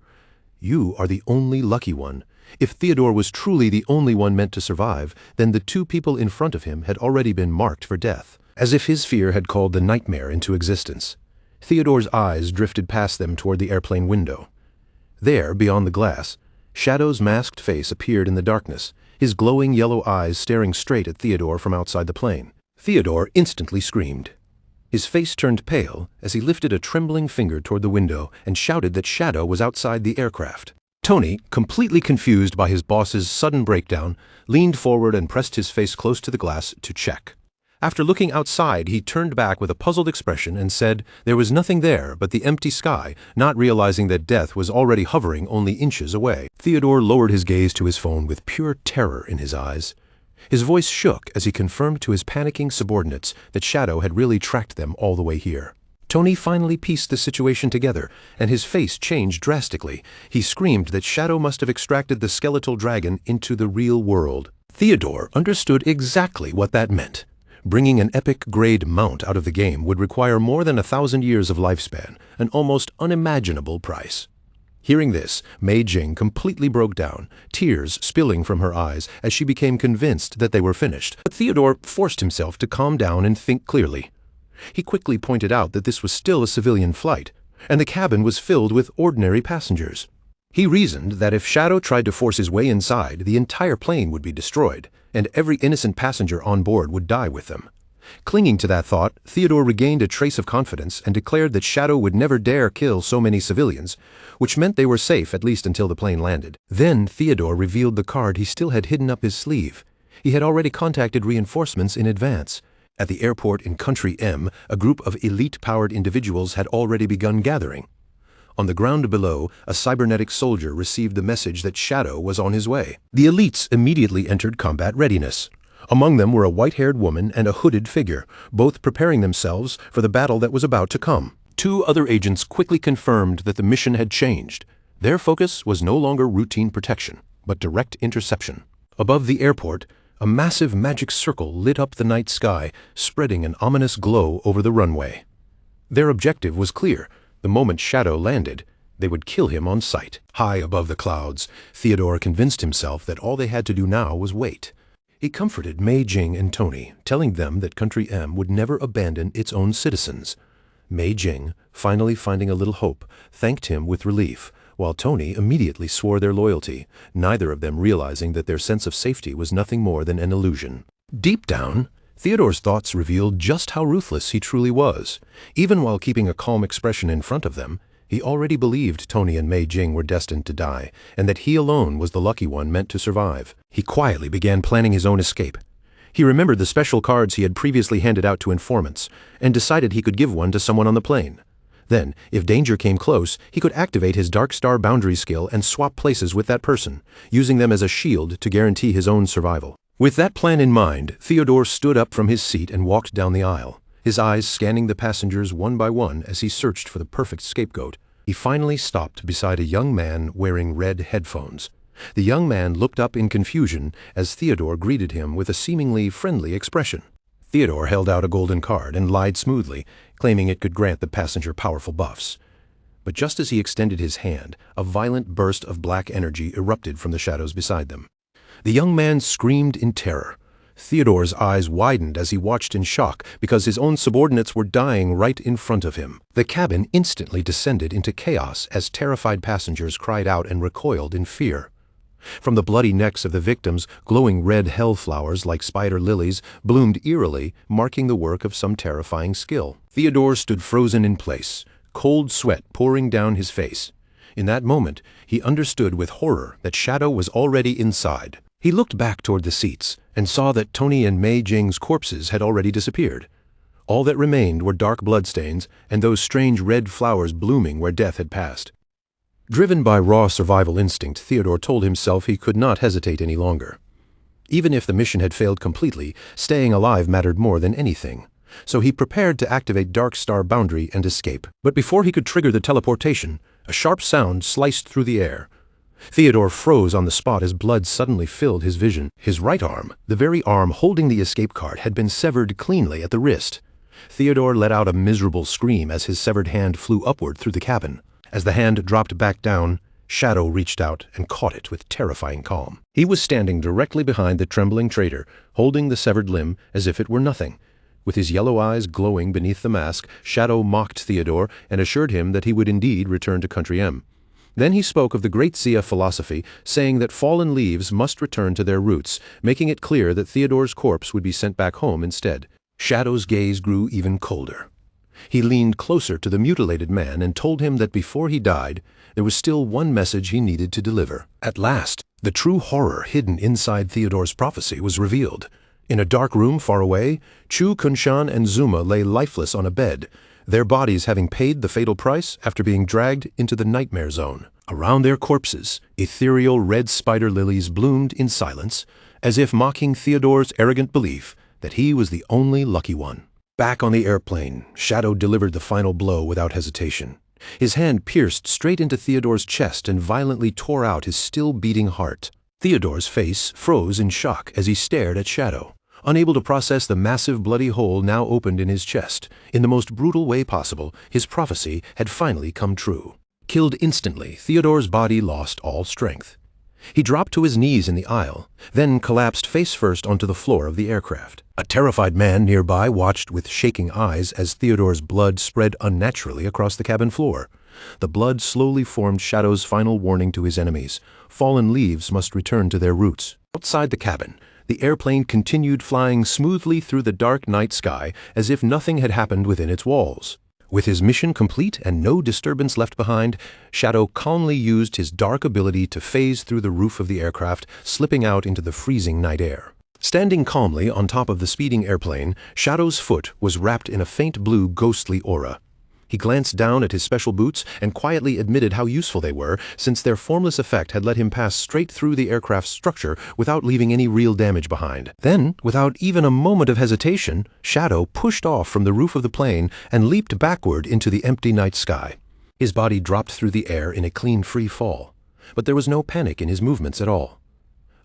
You are the only lucky one. If Theodore was truly the only one meant to survive, then the 2 people in front of him had already been marked for death, as if his fear had called the nightmare into existence. Theodore's eyes drifted past them toward the airplane window. There, beyond the glass, Shadow's masked face appeared in the darkness, his glowing yellow eyes staring straight at Theodore from outside the plane. Theodore instantly screamed. His face turned pale as he lifted a trembling finger toward the window and shouted that Shadow was outside the aircraft. Tony, completely confused by his boss's sudden breakdown, leaned forward and pressed his face close to the glass to check. After looking outside, he turned back with a puzzled expression and said there was nothing there but the empty sky, not realizing that death was already hovering only inches away. Theodore lowered his gaze to his phone with pure terror in his eyes. His voice shook as he confirmed to his panicking subordinates that Shadow had really tracked them all the way here. Tony finally pieced the situation together, and his face changed drastically. He screamed that Shadow must have extracted the skeletal dragon into the real world. Theodore understood exactly what that meant. Bringing an epic-grade mount out of the game would require more than 1,000 years of lifespan, an almost unimaginable price. Hearing this, Mei Jing completely broke down, tears spilling from her eyes as she became convinced that they were finished. But Theodore forced himself to calm down and think clearly. He quickly pointed out that this was still a civilian flight, and the cabin was filled with ordinary passengers. He reasoned that if Shadow tried to force his way inside, the entire plane would be destroyed, and every innocent passenger on board would die with them. Clinging to that thought, Theodore regained a trace of confidence and declared that Shadow would never dare kill so many civilians, which meant they were safe at least until the plane landed. Then Theodore revealed the card he still had hidden up his sleeve. He had already contacted reinforcements in advance. At the airport in Country M, a group of elite-powered individuals had already begun gathering. On the ground below, a cybernetic soldier received the message that Shadow was on his way. The elites immediately entered combat readiness. Among them were a white-haired woman and a hooded figure, both preparing themselves for the battle that was about to come. 2 other agents quickly confirmed that the mission had changed. Their focus was no longer routine protection, but direct interception. Above the airport, a massive magic circle lit up the night sky, spreading an ominous glow over the runway. Their objective was clear. The moment Shadow landed, they would kill him on sight. High above the clouds, Theodore convinced himself that all they had to do now was wait. He comforted Mei Jing and Tony, telling them that Country M would never abandon its own citizens. Mei Jing, finally finding a little hope, thanked him with relief, while Tony immediately swore their loyalty, neither of them realizing that their sense of safety was nothing more than an illusion. Deep down, Theodore's thoughts revealed just how ruthless he truly was. Even while keeping a calm expression in front of them, he already believed Tony and Mei Jing were destined to die, and that he alone was the lucky one meant to survive. He quietly began planning his own escape. He remembered the special cards he had previously handed out to informants, and decided he could give one to someone on the plane. Then, if danger came close, he could activate his Dark Star boundary skill and swap places with that person, using them as a shield to guarantee his own survival. With that plan in mind, Theodore stood up from his seat and walked down the aisle, his eyes scanning the passengers one by one as he searched for the perfect scapegoat. He finally stopped beside a young man wearing red headphones. The young man looked up in confusion as Theodore greeted him with a seemingly friendly expression. Theodore held out a golden card and lied smoothly, claiming it could grant the passenger powerful buffs. But just as he extended his hand, a violent burst of black energy erupted from the shadows beside them. The young man screamed in terror. Theodore's eyes widened as he watched in shock because his own subordinates were dying right in front of him. The cabin instantly descended into chaos as terrified passengers cried out and recoiled in fear. From the bloody necks of the victims, glowing red hellflowers like spider lilies bloomed eerily, marking the work of some terrifying skill. Theodore stood frozen in place, cold sweat pouring down his face. In that moment, he understood with horror that Shadow was already inside. He looked back toward the seats and saw that Tony and Mei Jing's corpses had already disappeared. All that remained were dark bloodstains and those strange red flowers blooming where death had passed. Driven by raw survival instinct, Theodore told himself he could not hesitate any longer. Even if the mission had failed completely, staying alive mattered more than anything. So he prepared to activate Dark Star Boundary and escape. But before he could trigger the teleportation, a sharp sound sliced through the air. Theodore froze on the spot as blood suddenly filled his vision. His right arm, the very arm holding the escape card, had been severed cleanly at the wrist. Theodore let out a miserable scream as his severed hand flew upward through the cabin. As the hand dropped back down, Shadow reached out and caught it with terrifying calm. He was standing directly behind the trembling traitor, holding the severed limb as if it were nothing. With his yellow eyes glowing beneath the mask, Shadow mocked Theodore and assured him that he would indeed return to Country M. Then he spoke of the great Zia philosophy, saying that fallen leaves must return to their roots, making it clear that Theodore's corpse would be sent back home instead. Shadow's gaze grew even colder. He leaned closer to the mutilated man and told him that before he died, there was still one message he needed to deliver. At last, the true horror hidden inside Theodore's prophecy was revealed. In a dark room far away, Chu, Kunshan, and Zuma lay lifeless on a bed, their bodies having paid the fatal price after being dragged into the nightmare zone. Around their corpses, ethereal red spider lilies bloomed in silence, as if mocking Theodore's arrogant belief that he was the only lucky one. Back on the airplane, Shadow delivered the final blow without hesitation. His hand pierced straight into Theodore's chest and violently tore out his still-beating heart. Theodore's face froze in shock as he stared at Shadow. Unable to process the massive bloody hole now opened in his chest, in the most brutal way possible, his prophecy had finally come true. Killed instantly, Theodore's body lost all strength. He dropped to his knees in the aisle, then collapsed face first onto the floor of the aircraft. A terrified man nearby watched with shaking eyes as Theodore's blood spread unnaturally across the cabin floor. The blood slowly formed Shadow's final warning to his enemies. Fallen leaves must return to their roots. Outside the cabin, the airplane continued flying smoothly through the dark night sky as if nothing had happened within its walls. With his mission complete and no disturbance left behind, Shadow calmly used his dark ability to phase through the roof of the aircraft, slipping out into the freezing night air. Standing calmly on top of the speeding airplane, Shadow's foot was wrapped in a faint blue ghostly aura. He glanced down at his special boots and quietly admitted how useful they were, since their formless effect had let him pass straight through the aircraft's structure without leaving any real damage behind. Then, without even a moment of hesitation, Shadow pushed off from the roof of the plane and leaped backward into the empty night sky. His body dropped through the air in a clean free fall, but there was no panic in his movements at all.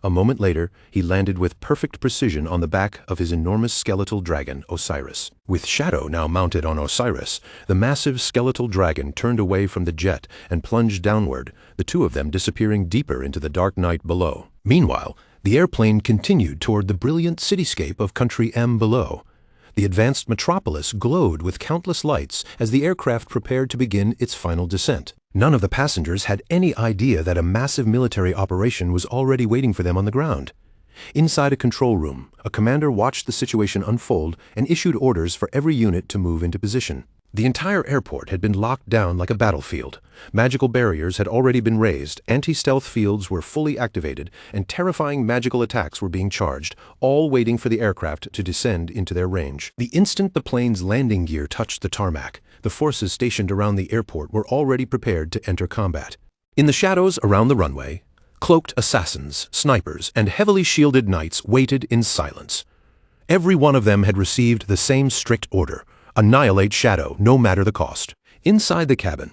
A moment later, he landed with perfect precision on the back of his enormous skeletal dragon, Osiris. With Shadow now mounted on Osiris, the massive skeletal dragon turned away from the jet and plunged downward, the two of them disappearing deeper into the dark night below. Meanwhile, the airplane continued toward the brilliant cityscape of Country M below. The advanced metropolis glowed with countless lights as the aircraft prepared to begin its final descent. None of the passengers had any idea that a massive military operation was already waiting for them on the ground. Inside a control room, a commander watched the situation unfold and issued orders for every unit to move into position. The entire airport had been locked down like a battlefield. Magical barriers had already been raised, anti-stealth fields were fully activated, and terrifying magical attacks were being charged, all waiting for the aircraft to descend into their range. The instant the plane's landing gear touched the tarmac, the forces stationed around the airport were already prepared to enter combat. In the shadows around the runway, cloaked assassins, snipers, and heavily shielded knights waited in silence. Every one of them had received the same strict order: annihilate Shadow, no matter the cost. Inside the cabin,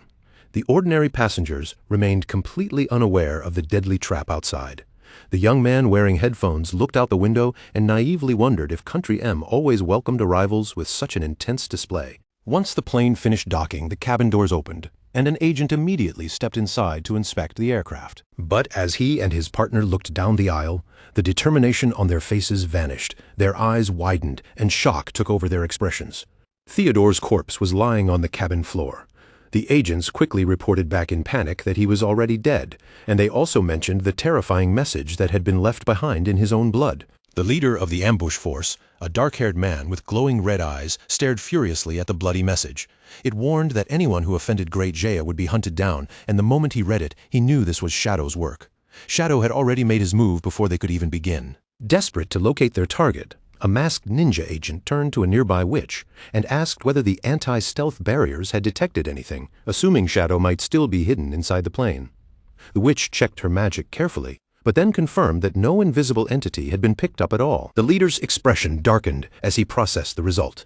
the ordinary passengers remained completely unaware of the deadly trap outside. The young man wearing headphones looked out the window and naively wondered if Country M always welcomed arrivals with such an intense display. Once the plane finished docking, the cabin doors opened, and an agent immediately stepped inside to inspect the aircraft. But as he and his partner looked down the aisle, the determination on their faces vanished, their eyes widened, and shock took over their expressions. Theodore's corpse was lying on the cabin floor. The agents quickly reported back in panic that he was already dead, and they also mentioned the terrifying message that had been left behind in his own blood. The leader of the ambush force, a dark-haired man with glowing red eyes, stared furiously at the bloody message. It warned that anyone who offended Great Jaya would be hunted down, and the moment he read it, he knew this was Shadow's work. Shadow had already made his move before they could even begin. Desperate to locate their target, a masked ninja agent turned to a nearby witch and asked whether the anti-stealth barriers had detected anything, assuming Shadow might still be hidden inside the plane. The witch checked her magic carefully, but then confirmed that no invisible entity had been picked up at all. The leader's expression darkened as he processed the result.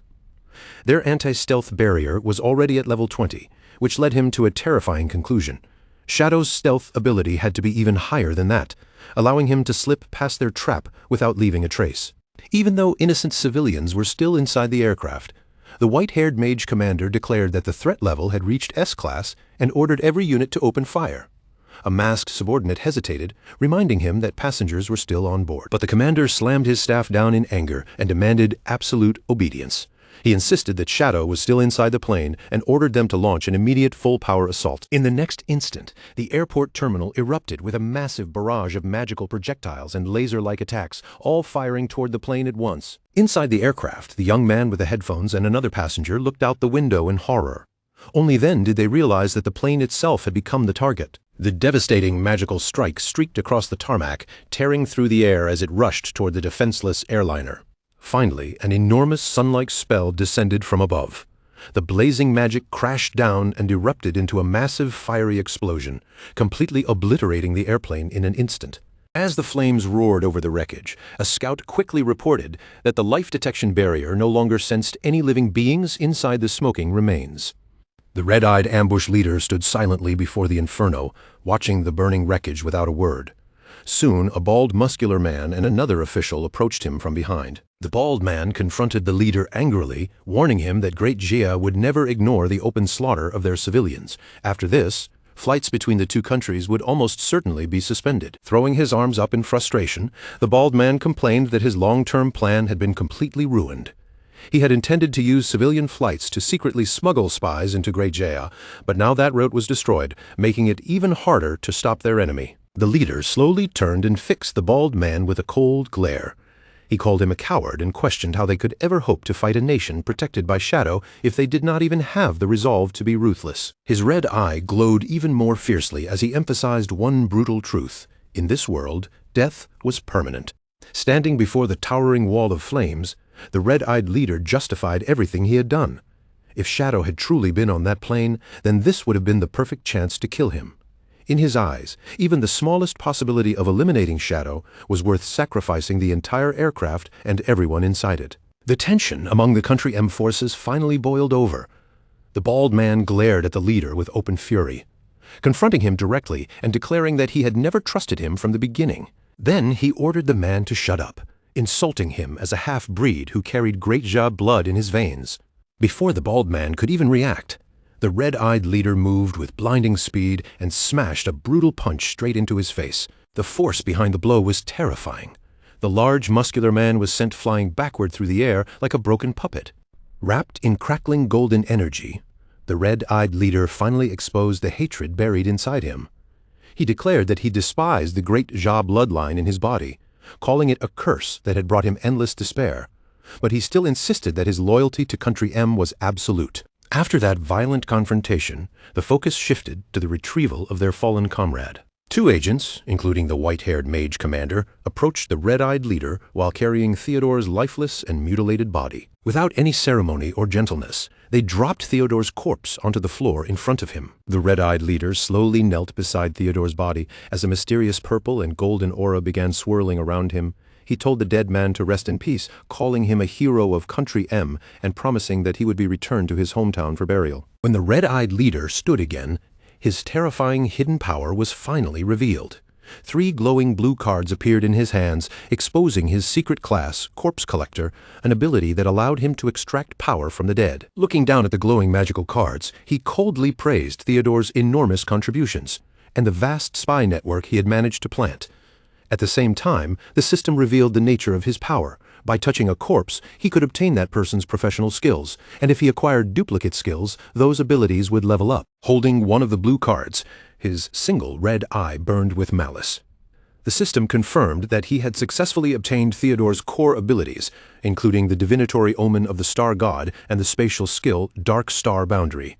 Their anti-stealth barrier was already at level 20, which led him to a terrifying conclusion. Shadow's stealth ability had to be even higher than that, allowing him to slip past their trap without leaving a trace. Even though innocent civilians were still inside the aircraft, the white-haired mage commander declared that the threat level had reached S-class and ordered every unit to open fire. A masked subordinate hesitated, reminding him that passengers were still on board. But the commander slammed his staff down in anger and demanded absolute obedience. He insisted that Shadow was still inside the plane and ordered them to launch an immediate full-power assault. In the next instant, the airport terminal erupted with a massive barrage of magical projectiles and laser-like attacks, all firing toward the plane at once. Inside the aircraft, the young man with the headphones and another passenger looked out the window in horror. Only then did they realize that the plane itself had become the target. The devastating magical strike streaked across the tarmac, tearing through the air as it rushed toward the defenseless airliner. Finally, an enormous sun-like spell descended from above. The blazing magic crashed down and erupted into a massive fiery explosion, completely obliterating the airplane in an instant. As the flames roared over the wreckage, a scout quickly reported that the life detection barrier no longer sensed any living beings inside the smoking remains. The red-eyed ambush leader stood silently before the inferno, watching the burning wreckage without a word. Soon, a bald, muscular man and another official approached him from behind. The bald man confronted the leader angrily, warning him that Great Jia would never ignore the open slaughter of their civilians. After this, flights between the two countries would almost certainly be suspended. Throwing his arms up in frustration, the bald man complained that his long-term plan had been completely ruined. He had intended to use civilian flights to secretly smuggle spies into Great Jaya, but now that route was destroyed, making it even harder to stop their enemy. The leader slowly turned and fixed the bald man with a cold glare. He called him a coward and questioned how they could ever hope to fight a nation protected by Shadow if they did not even have the resolve to be ruthless. His red eye glowed even more fiercely as he emphasized one brutal truth. In this world, death was permanent. Standing before the towering wall of flames, the red-eyed leader justified everything he had done. If Shadow had truly been on that plane, then this would have been the perfect chance to kill him. In his eyes, even the smallest possibility of eliminating Shadow was worth sacrificing the entire aircraft and everyone inside it. The tension among the Country M forces finally boiled over. The bald man glared at the leader with open fury, confronting him directly and declaring that he had never trusted him from the beginning. Then he ordered the man to shut up, insulting him as a half-breed who carried Great Ja blood in his veins. Before the bald man could even react, the red-eyed leader moved with blinding speed and smashed a brutal punch straight into his face. The force behind the blow was terrifying. The large, muscular man was sent flying backward through the air like a broken puppet. Wrapped in crackling golden energy, the red-eyed leader finally exposed the hatred buried inside him. He declared that he despised the Great Ja bloodline in his body, calling it a curse that had brought him endless despair. But he still insisted that his loyalty to Country M was absolute. After that violent confrontation, the focus shifted to the retrieval of their fallen comrade. Two agents, including the white-haired mage commander, approached the red-eyed leader while carrying Theodore's lifeless and mutilated body. Without any ceremony or gentleness, they dropped Theodore's corpse onto the floor in front of him. The red-eyed leader slowly knelt beside Theodore's body as a mysterious purple and golden aura began swirling around him. He told the dead man to rest in peace, calling him a hero of Country M and promising that he would be returned to his hometown for burial. When the red-eyed leader stood again, his terrifying hidden power was finally revealed. 3 glowing blue cards appeared in his hands, exposing his secret class, Corpse Collector, an ability that allowed him to extract power from the dead. Looking down at the glowing magical cards, he coldly praised Theodore's enormous contributions and the vast spy network he had managed to plant. At the same time, the system revealed the nature of his power. By touching a corpse, he could obtain that person's professional skills, and if he acquired duplicate skills, those abilities would level up. Holding one of the blue cards, his single red eye burned with malice. The system confirmed that he had successfully obtained Theodore's core abilities, including the divinatory omen of the star god and the spatial skill Dark Star Boundary.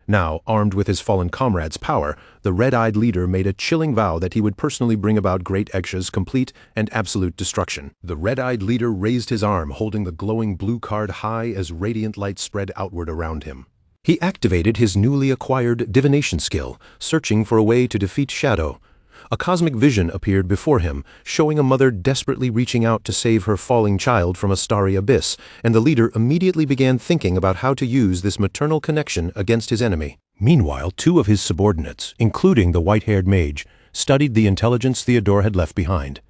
Now, armed with his fallen comrade's power, the red-eyed leader made a chilling vow that he would personally bring about Great Exa's complete and absolute destruction. The red-eyed leader raised his arm, holding the glowing blue card high as radiant light spread outward around him. He activated his newly acquired divination skill, searching for a way to defeat Shadow. A cosmic vision appeared before him, showing a mother desperately reaching out to save her falling child from a starry abyss, and the leader immediately began thinking about how to use this maternal connection against his enemy. Meanwhile, 2 of his subordinates, including the white-haired mage, studied the intelligence Theodore had left behind.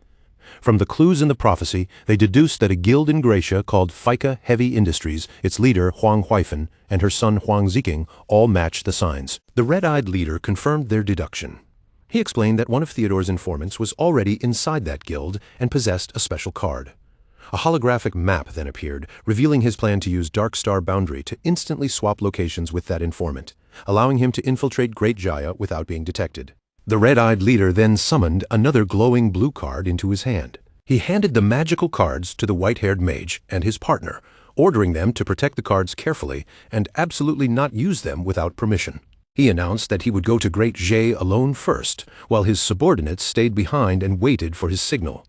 From the clues in the prophecy, they deduced that a guild in Gracia called FICA Heavy Industries, its leader Huang Huifan, and her son Huang Ziking all matched the signs. The red-eyed leader confirmed their deduction. He explained that one of Theodore's informants was already inside that guild and possessed a special card. A holographic map then appeared, revealing his plan to use Dark Star Boundary to instantly swap locations with that informant, allowing him to infiltrate Great Jaya without being detected. The red-eyed leader then summoned another glowing blue card into his hand. He handed the magical cards to the white-haired mage and his partner, ordering them to protect the cards carefully and absolutely not use them without permission. He announced that he would go to Great Jay alone first, while his subordinates stayed behind and waited for his signal.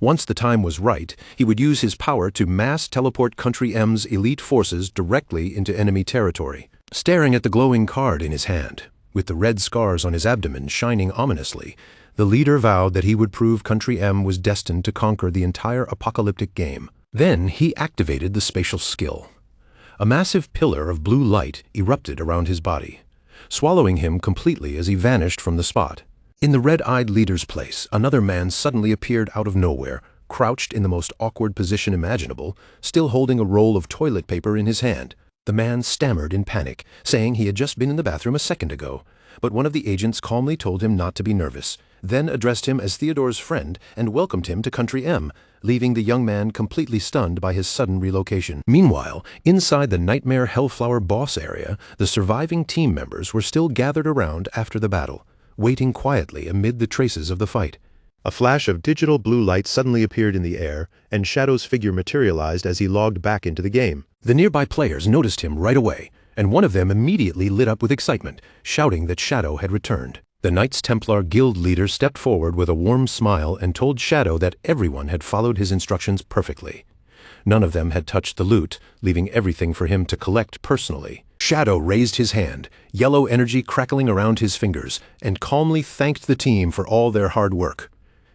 Once the time was right, he would use his power to mass teleport Country M's elite forces directly into enemy territory. Staring at the glowing card in his hand, with the red scars on his abdomen shining ominously, the leader vowed that he would prove Country M was destined to conquer the entire apocalyptic game. Then he activated the spatial skill. A massive pillar of blue light erupted around his body, swallowing him completely as he vanished from the spot. In the red-eyed leader's place, another man suddenly appeared out of nowhere, crouched in the most awkward position imaginable, still holding a roll of toilet paper in his hand. The man stammered in panic, saying he had just been in the bathroom a second ago, but one of the agents calmly told him not to be nervous, then addressed him as Theodore's friend and welcomed him to Country M, leaving the young man completely stunned by his sudden relocation. Meanwhile, inside the Nightmare Hellflower boss area, the surviving team members were still gathered around after the battle, waiting quietly amid the traces of the fight. A flash of digital blue light suddenly appeared in the air, and Shadow's figure materialized as he logged back into the game. The nearby players noticed him right away, and one of them immediately lit up with excitement, shouting that Shadow had returned. The Knights Templar guild leader stepped forward with a warm smile and told Shadow that everyone had followed his instructions perfectly. None of them had touched the loot, leaving everything for him to collect personally. Shadow raised his hand, yellow energy crackling around his fingers, and calmly thanked the team for all their hard work.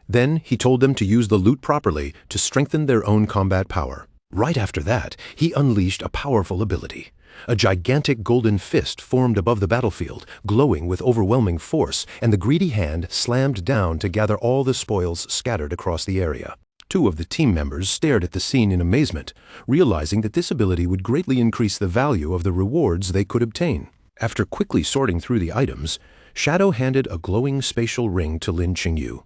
Then he told them to use the loot properly to strengthen their own combat power. Right after that, he unleashed a powerful ability. A gigantic golden fist formed above the battlefield, glowing with overwhelming force, and the greedy hand slammed down to gather all the spoils scattered across the area. Two of the team members stared at the scene in amazement, realizing that this ability would greatly increase the value of the rewards they could obtain. After quickly sorting through the items, Shadow handed a glowing spatial ring to Lin Qingyu.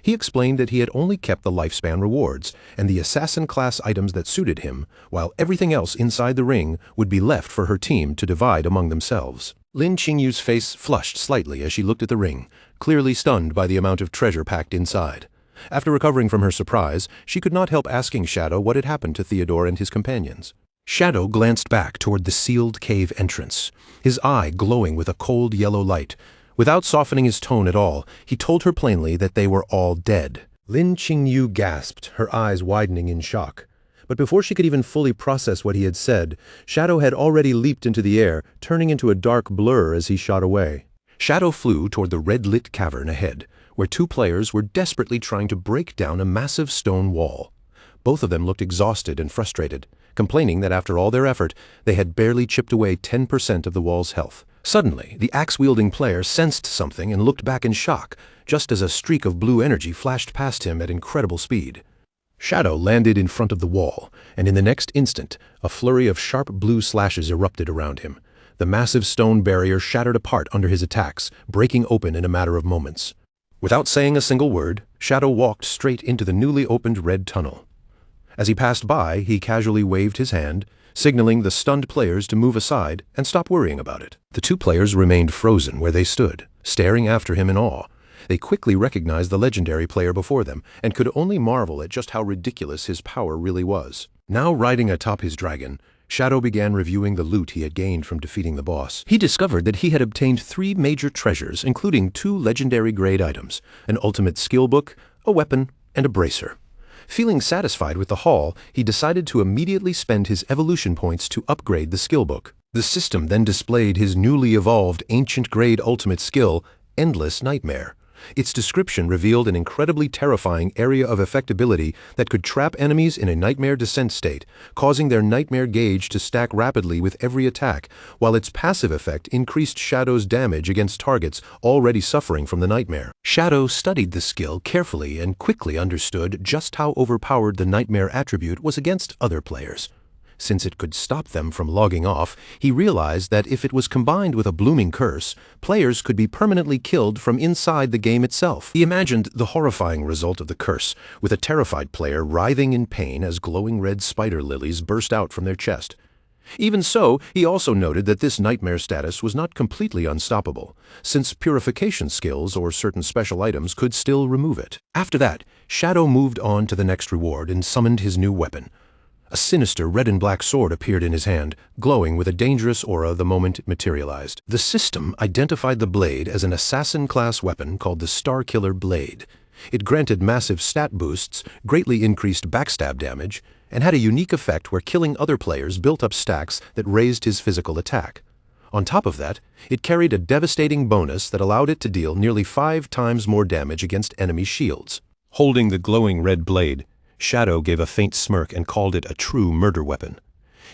He explained that he had only kept the lifespan rewards and the assassin-class items that suited him, while everything else inside the ring would be left for her team to divide among themselves. Lin Qingyu's face flushed slightly as she looked at the ring, clearly stunned by the amount of treasure packed inside. After recovering from her surprise, she could not help asking Shadow what had happened to Theodore and his companions. Shadow glanced back toward the sealed cave entrance, his eye glowing with a cold yellow light. Without softening his tone at all, he told her plainly that they were all dead. Lin Qingyu gasped, her eyes widening in shock. But before she could even fully process what he had said, Shadow had already leaped into the air, turning into a dark blur as he shot away. Shadow flew toward the red-lit cavern ahead, where two players were desperately trying to break down a massive stone wall. Both of them looked exhausted and frustrated, complaining that after all their effort, they had barely chipped away 10% of the wall's health. Suddenly, the axe-wielding player sensed something and looked back in shock, just as a streak of blue energy flashed past him at incredible speed. Shadow landed in front of the wall, and in the next instant, a flurry of sharp blue slashes erupted around him. The massive stone barrier shattered apart under his attacks, breaking open in a matter of moments. Without saying a single word, Shadow walked straight into the newly opened red tunnel. As he passed by, he casually waved his hand, signaling the stunned players to move aside and stop worrying about it. The two players remained frozen where they stood, staring after him in awe. They quickly recognized the legendary player before them and could only marvel at just how ridiculous his power really was. Now riding atop his dragon, Shadow began reviewing the loot he had gained from defeating the boss. He discovered that he had obtained 3 major treasures, including 2 legendary grade items, an ultimate skill book, a weapon, and a bracer. Feeling satisfied with the haul, he decided to immediately spend his evolution points to upgrade the skill book. The system then displayed his newly evolved ancient grade ultimate skill, Endless Nightmare. Its description revealed an incredibly terrifying area of effectability that could trap enemies in a nightmare descent state, causing their nightmare gauge to stack rapidly with every attack, while its passive effect increased Shadow's damage against targets already suffering from the nightmare. Shadow studied the skill carefully and quickly understood just how overpowered the nightmare attribute was against other players. Since it could stop them from logging off, he realized that if it was combined with a blooming curse, players could be permanently killed from inside the game itself. He imagined the horrifying result of the curse, with a terrified player writhing in pain as glowing red spider lilies burst out from their chest. Even so, he also noted that this nightmare status was not completely unstoppable, since purification skills or certain special items could still remove it. After that, Shadow moved on to the next reward and summoned his new weapon. A sinister red and black sword appeared in his hand, glowing with a dangerous aura the moment it materialized. The system identified the blade as an assassin-class weapon called the Starkiller Blade. It granted massive stat boosts, greatly increased backstab damage, and had a unique effect where killing other players built up stacks that raised his physical attack. On top of that, it carried a devastating bonus that allowed it to deal nearly 5 times more damage against enemy shields. Holding the glowing red blade, Shadow gave a faint smirk and called it a true murder weapon.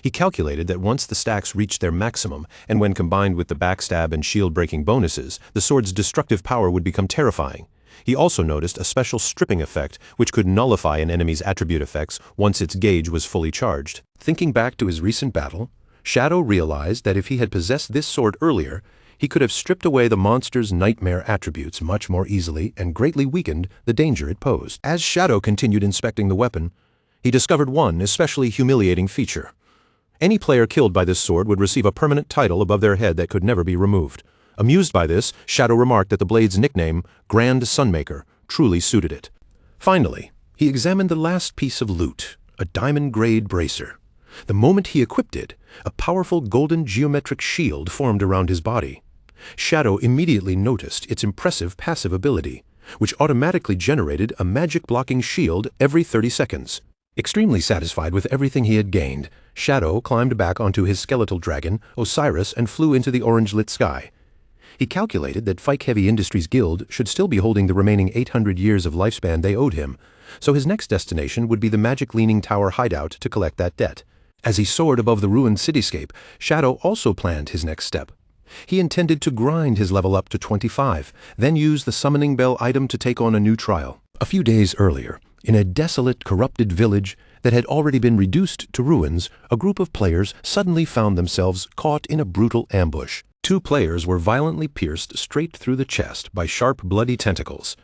He calculated that once the stacks reached their maximum, and when combined with the backstab and shield-breaking bonuses, the sword's destructive power would become terrifying. He also noticed a special stripping effect which could nullify an enemy's attribute effects once its gauge was fully charged. Thinking back to his recent battle, Shadow realized that if he had possessed this sword earlier, he could have stripped away the monster's nightmare attributes much more easily and greatly weakened the danger it posed. As Shadow continued inspecting the weapon, he discovered one especially humiliating feature. Any player killed by this sword would receive a permanent title above their head that could never be removed. Amused by this, Shadow remarked that the blade's nickname, Grand Sunmaker, truly suited it. Finally, he examined the last piece of loot, a diamond-grade bracer. The moment he equipped it, a powerful golden geometric shield formed around his body. Shadow immediately noticed its impressive passive ability, which automatically generated a magic-blocking shield every 30 seconds. Extremely satisfied with everything he had gained, Shadow climbed back onto his skeletal dragon, Osiris, and flew into the orange-lit sky. He calculated that Fike Heavy Industries Guild should still be holding the remaining 800 years of lifespan they owed him, so his next destination would be the Magic Leaning Tower hideout to collect that debt. As he soared above the ruined cityscape, Shadow also planned his next step. He intended to grind his level up to 25, then use the Summoning Bell item to take on a new trial. A few days earlier, in a desolate, corrupted village that had already been reduced to ruins, a group of players suddenly found themselves caught in a brutal ambush. 2 players were violently pierced straight through the chest by sharp, bloody tentacles.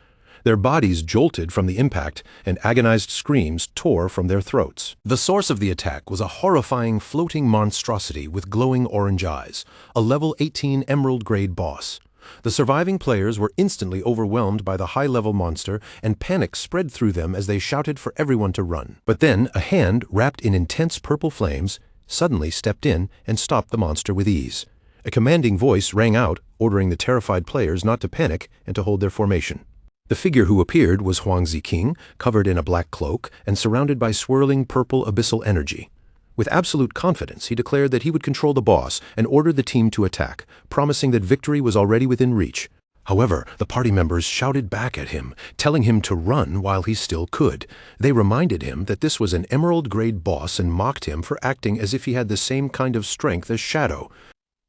Their bodies jolted from the impact, and agonized screams tore from their throats. The source of the attack was a horrifying floating monstrosity with glowing orange eyes, a level 18 emerald-grade boss. The surviving players were instantly overwhelmed by the high-level monster, and panic spread through them as they shouted for everyone to run. But then a hand, wrapped in intense purple flames, suddenly stepped in and stopped the monster with ease. A commanding voice rang out, ordering the terrified players not to panic and to hold their formation. The figure who appeared was Huang Ziqing, covered in a black cloak and surrounded by swirling purple abyssal energy. With absolute confidence, he declared that he would control the boss and ordered the team to attack, promising that victory was already within reach. However, the party members shouted back at him, telling him to run while he still could. They reminded him that this was an emerald-grade boss and mocked him for acting as if he had the same kind of strength as Shadow.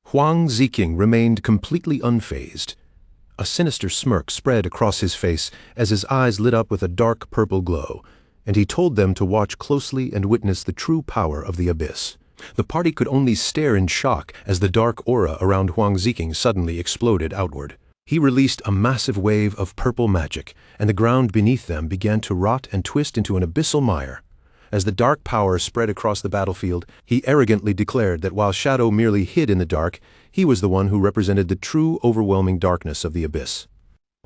Huang Ziqing remained completely unfazed. A sinister smirk spread across his face as his eyes lit up with a dark purple glow, and he told them to watch closely and witness the true power of the abyss. The party could only stare in shock as the dark aura around Huang Ziqing suddenly exploded outward. He released a massive wave of purple magic, and the ground beneath them began to rot and twist into an abyssal mire. As the dark power spread across the battlefield, he arrogantly declared that while Shadow merely hid in the dark, he was the one who represented the true overwhelming darkness of the abyss.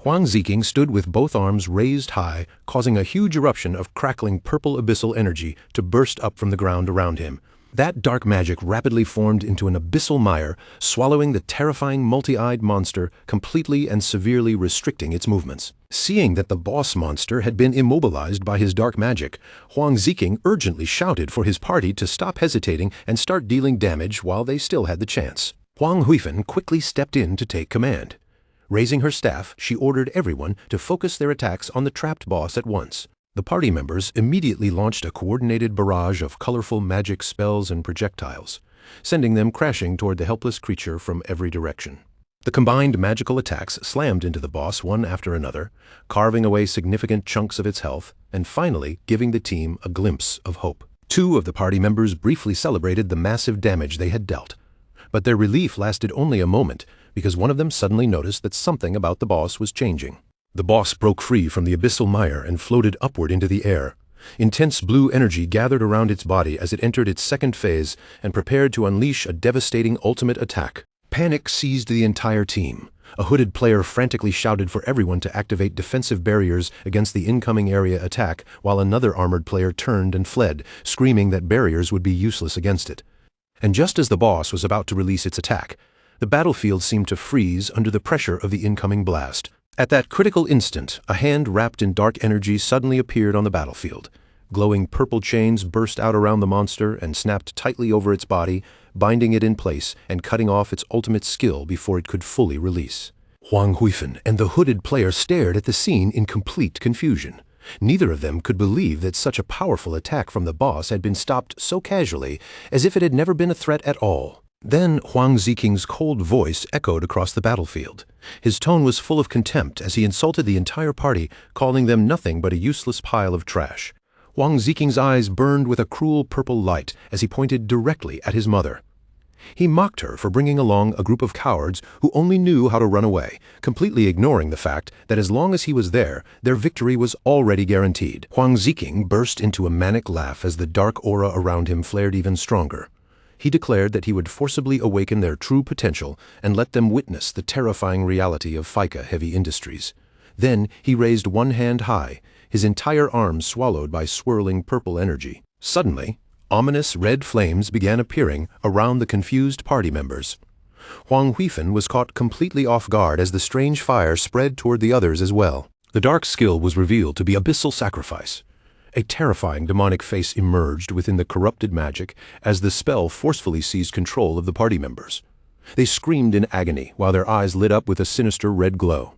Huang Ziqing stood with both arms raised high, causing a huge eruption of crackling purple abyssal energy to burst up from the ground around him. That dark magic rapidly formed into an abyssal mire, swallowing the terrifying multi-eyed monster, completely and severely restricting its movements. Seeing that the boss monster had been immobilized by his dark magic, Huang Ziqing urgently shouted for his party to stop hesitating and start dealing damage while they still had the chance. Huang Huifan quickly stepped in to take command. Raising her staff, she ordered everyone to focus their attacks on the trapped boss at once. The party members immediately launched a coordinated barrage of colorful magic spells and projectiles, sending them crashing toward the helpless creature from every direction. The combined magical attacks slammed into the boss one after another, carving away significant chunks of its health, and finally giving the team a glimpse of hope. 2 of the party members briefly celebrated the massive damage they had dealt, but their relief lasted only a moment because one of them suddenly noticed that something about the boss was changing. The boss broke free from the abyssal mire and floated upward into the air. Intense blue energy gathered around its body as it entered its second phase and prepared to unleash a devastating ultimate attack. Panic seized the entire team. A hooded player frantically shouted for everyone to activate defensive barriers against the incoming area attack, while another armored player turned and fled, screaming that barriers would be useless against it. And just as the boss was about to release its attack, the battlefield seemed to freeze under the pressure of the incoming blast. At that critical instant, a hand wrapped in dark energy suddenly appeared on the battlefield. Glowing purple chains burst out around the monster and snapped tightly over its body, binding it in place and cutting off its ultimate skill before it could fully release. Huang Huifan and the hooded player stared at the scene in complete confusion. Neither of them could believe that such a powerful attack from the boss had been stopped so casually, as if it had never been a threat at all. Then Huang Ziqing's cold voice echoed across the battlefield. His tone was full of contempt as he insulted the entire party, calling them nothing but a useless pile of trash. Huang Ziqing's eyes burned with a cruel purple light as he pointed directly at his mother. He mocked her for bringing along a group of cowards who only knew how to run away, completely ignoring the fact that as long as he was there, their victory was already guaranteed. Huang Ziqing burst into a manic laugh as the dark aura around him flared even stronger. He declared that he would forcibly awaken their true potential and let them witness the terrifying reality of FICA Heavy Industries. Then he raised one hand high, his entire arm swallowed by swirling purple energy. Suddenly, ominous red flames began appearing around the confused party members. Huang Huifan was caught completely off guard as the strange fire spread toward the others as well. The dark skill was revealed to be Abyssal Sacrifice. A terrifying demonic face emerged within the corrupted magic as the spell forcefully seized control of the party members. They screamed in agony while their eyes lit up with a sinister red glow.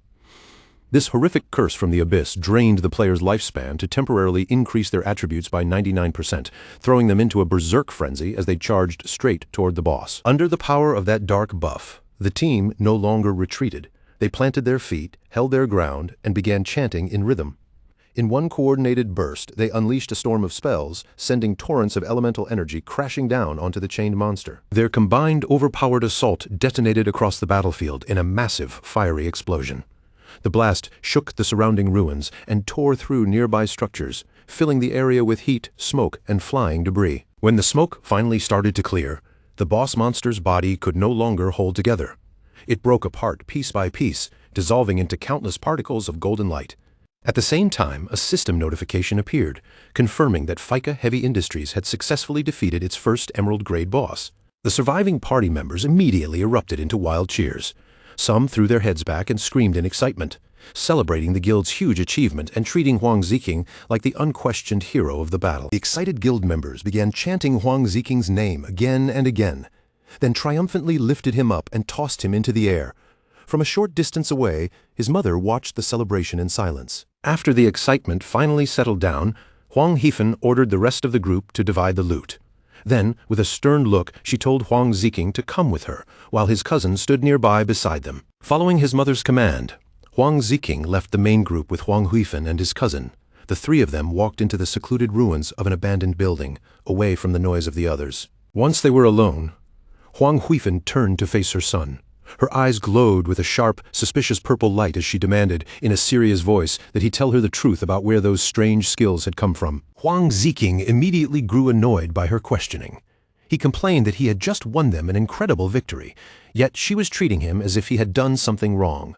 This horrific curse from the abyss drained the player's lifespan to temporarily increase their attributes by 99%, throwing them into a berserk frenzy as they charged straight toward the boss. Under the power of that dark buff, the team no longer retreated. They planted their feet, held their ground, and began chanting in rhythm. In one coordinated burst, they unleashed a storm of spells, sending torrents of elemental energy crashing down onto the chained monster. Their combined overpowered assault detonated across the battlefield in a massive, fiery explosion. The blast shook the surrounding ruins and tore through nearby structures, filling the area with heat, smoke, and flying debris. When the smoke finally started to clear, the boss monster's body could no longer hold together. It broke apart piece by piece, dissolving into countless particles of golden light. At the same time, a system notification appeared, confirming that FICA Heavy Industries had successfully defeated its first Emerald-grade boss. The surviving party members immediately erupted into wild cheers. Some threw their heads back and screamed in excitement, celebrating the guild's huge achievement and treating Huang Ziqing like the unquestioned hero of the battle. The excited guild members began chanting Huang Ziqing's name again and again, then triumphantly lifted him up and tossed him into the air. From a short distance away, his mother watched the celebration in silence. After the excitement finally settled down, Huang Heifan ordered the rest of the group to divide the loot. Then, with a stern look, she told Huang Ziqing to come with her, while his cousin stood nearby beside them. Following his mother's command, Huang Ziqing left the main group with Huang Heifan and his cousin. The three of them walked into the secluded ruins of an abandoned building, away from the noise of the others. Once they were alone, Huang Heifan turned to face her son. Her eyes glowed with a sharp, suspicious purple light as she demanded, in a serious voice, that he tell her the truth about where those strange skills had come from. Huang Ziqing immediately grew annoyed by her questioning. He complained that he had just won them an incredible victory, yet she was treating him as if he had done something wrong.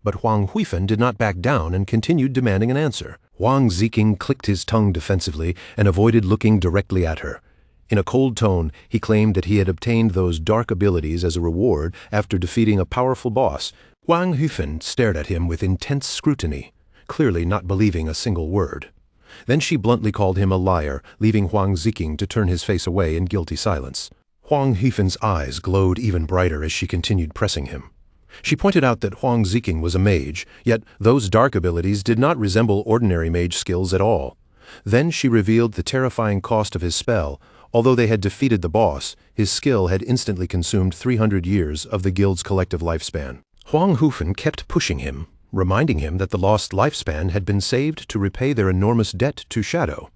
But Huang Heifan did not back down and continued demanding an answer. Huang Ziqing clicked his tongue defensively and avoided looking directly at her. In a cold tone, he claimed that he had obtained those dark abilities as a reward after defeating a powerful boss. Huang Heifan stared at him with intense scrutiny, clearly not believing a single word. Then she bluntly called him a liar, leaving Huang Ziqing to turn his face away in guilty silence. Huang Heifan's eyes glowed even brighter as she continued pressing him. She pointed out that Huang Ziqing was a mage, yet those dark abilities did not resemble ordinary mage skills at all. Then she revealed the terrifying cost of his spell. Although they had defeated the boss, his skill had instantly consumed 300 years of the guild's collective lifespan. Huang Heifan kept pushing him, reminding him that the lost lifespan had been saved to repay their enormous debt to Shadow.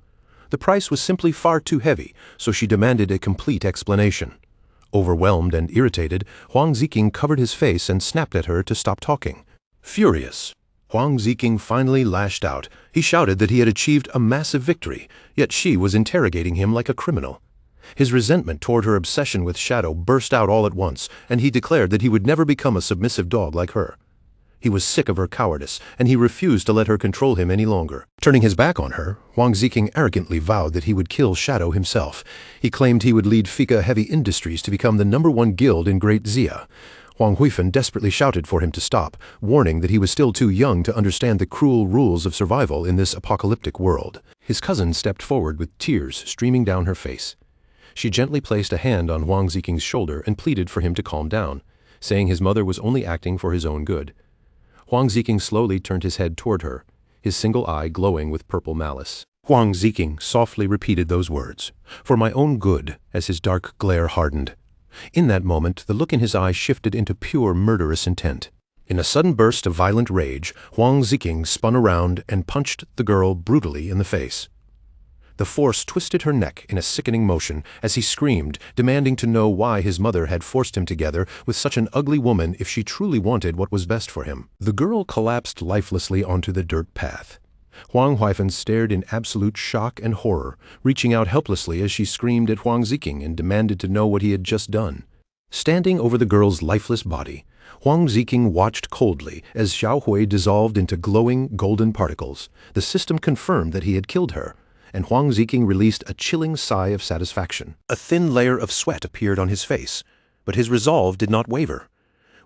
The price was simply far too heavy, so she demanded a complete explanation. Overwhelmed and irritated, Huang Ziqing covered his face and snapped at her to stop talking. Furious, Huang Ziqing finally lashed out. He shouted that he had achieved a massive victory, yet she was interrogating him like a criminal. His resentment toward her obsession with Shadow burst out all at once, and he declared that he would never become a submissive dog like her. He was sick of her cowardice, and he refused to let her control him any longer. Turning his back on her, Huang Ziqing arrogantly vowed that he would kill Shadow himself. He claimed he would lead FICA Heavy Industries to become the #1 guild in Great Xia. Huang Heifan desperately shouted for him to stop, warning that he was still too young to understand the cruel rules of survival in this apocalyptic world. His cousin stepped forward with tears streaming down her face. She gently placed a hand on Huang Ziqing's shoulder and pleaded for him to calm down, saying his mother was only acting for his own good. Huang Ziqing slowly turned his head toward her, his single eye glowing with purple malice. Huang Ziqing softly repeated those words, "For my own good," as his dark glare hardened. In that moment, the look in his eyes shifted into pure murderous intent. In a sudden burst of violent rage, Huang Ziqing spun around and punched the girl brutally in the face. The force twisted her neck in a sickening motion as he screamed, demanding to know why his mother had forced him together with such an ugly woman if she truly wanted what was best for him. The girl collapsed lifelessly onto the dirt path. Huang Heifan stared in absolute shock and horror, reaching out helplessly as she screamed at Huang Ziqing and demanded to know what he had just done. Standing over the girl's lifeless body, Huang Ziqing watched coldly as Xiao Hui dissolved into glowing golden particles. The system confirmed that he had killed her, and Huang Ziqing released a chilling sigh of satisfaction. A thin layer of sweat appeared on his face, but his resolve did not waver.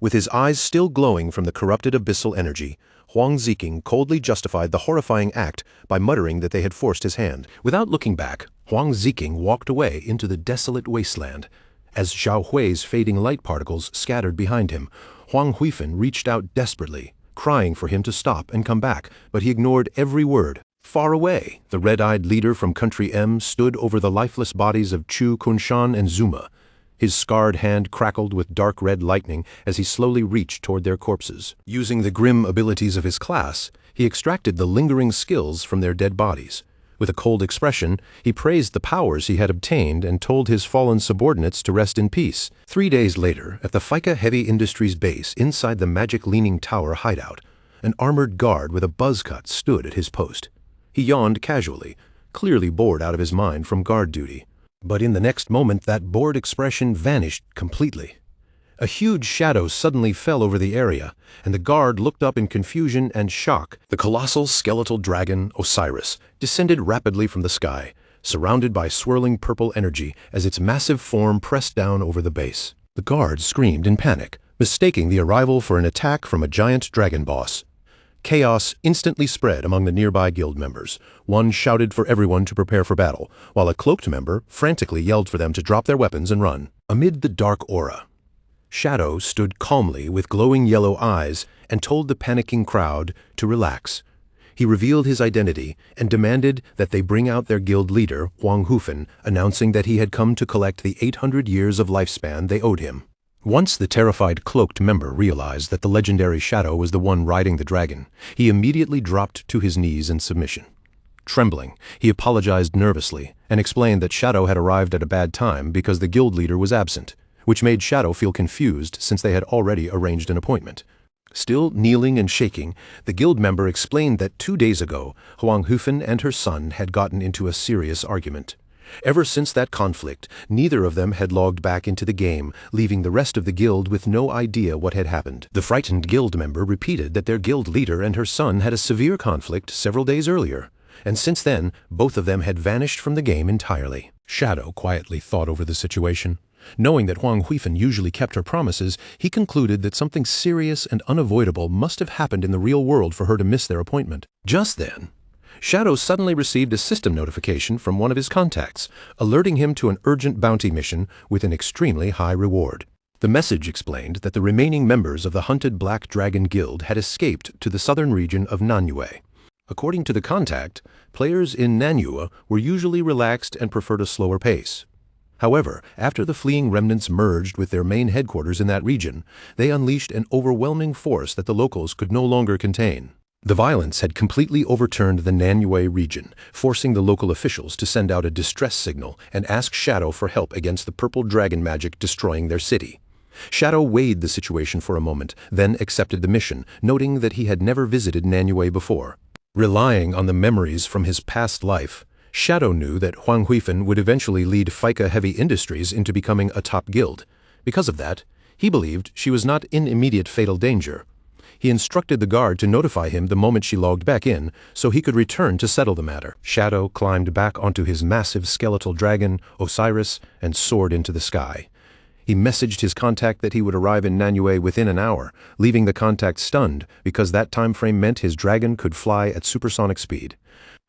With his eyes still glowing from the corrupted abyssal energy, Huang Ziqing coldly justified the horrifying act by muttering that they had forced his hand. Without looking back, Huang Ziqing walked away into the desolate wasteland. As Xiao Hui's fading light particles scattered behind him, Huang Heifan reached out desperately, crying for him to stop and come back, but he ignored every word. Far away, the red-eyed leader from Country M stood over the lifeless bodies of Chu, Kunshan, and Zuma. His scarred hand crackled with dark red lightning as he slowly reached toward their corpses. Using the grim abilities of his class, he extracted the lingering skills from their dead bodies. With a cold expression, he praised the powers he had obtained and told his fallen subordinates to rest in peace. 3 days later, at the FICA Heavy Industries base inside the Magic Leaning Tower hideout, an armored guard with a buzz cut stood at his post. He yawned casually, clearly bored out of his mind from guard duty. But in the next moment, that bored expression vanished completely. A huge shadow suddenly fell over the area, and the guard looked up in confusion and shock. The colossal skeletal dragon, Osiris, descended rapidly from the sky, surrounded by swirling purple energy as its massive form pressed down over the base. The guard screamed in panic, mistaking the arrival for an attack from a giant dragon boss. Chaos instantly spread among the nearby guild members. One shouted for everyone to prepare for battle, while a cloaked member frantically yelled for them to drop their weapons and run. Amid the dark aura, Shadow stood calmly with glowing yellow eyes and told the panicking crowd to relax. He revealed his identity and demanded that they bring out their guild leader, Huang Hufen, announcing that he had come to collect the 800 years of lifespan they owed him. Once the terrified cloaked member realized that the legendary Shadow was the one riding the dragon, he immediately dropped to his knees in submission. Trembling, he apologized nervously and explained that Shadow had arrived at a bad time because the guild leader was absent, which made Shadow feel confused since they had already arranged an appointment. Still kneeling and shaking, the guild member explained that 2 days ago, Huang Hufen and her son had gotten into a serious argument. Ever since that conflict, neither of them had logged back into the game, leaving the rest of the guild with no idea what had happened. The frightened guild member repeated that their guild leader and her son had a severe conflict several days earlier, and since then, both of them had vanished from the game entirely. Shadow quietly thought over the situation. Knowing that Huang Hufen usually kept her promises, he concluded that something serious and unavoidable must have happened in the real world for her to miss their appointment. Just then, Shadow suddenly received a system notification from one of his contacts, alerting him to an urgent bounty mission with an extremely high reward. The message explained that the remaining members of the hunted Black Dragon Guild had escaped to the southern region of Nanyue. According to the contact, players in Nanyue were usually relaxed and preferred a slower pace. However, after the fleeing remnants merged with their main headquarters in that region, they unleashed an overwhelming force that the locals could no longer contain. The violence had completely overturned the Nanyue region, forcing the local officials to send out a distress signal and ask Shadow for help against the purple dragon magic destroying their city. Shadow weighed the situation for a moment, then accepted the mission, noting that he had never visited Nanyue before. Relying on the memories from his past life, Shadow knew that Huang Hufen would eventually lead FICA Heavy Industries into becoming a top guild. Because of that, he believed she was not in immediate fatal danger. He instructed the guard to notify him the moment she logged back in, so he could return to settle the matter. Shadow climbed back onto his massive skeletal dragon, Osiris, and soared into the sky. He messaged his contact that he would arrive in Nanyue within an hour, leaving the contact stunned because that time frame meant his dragon could fly at supersonic speed.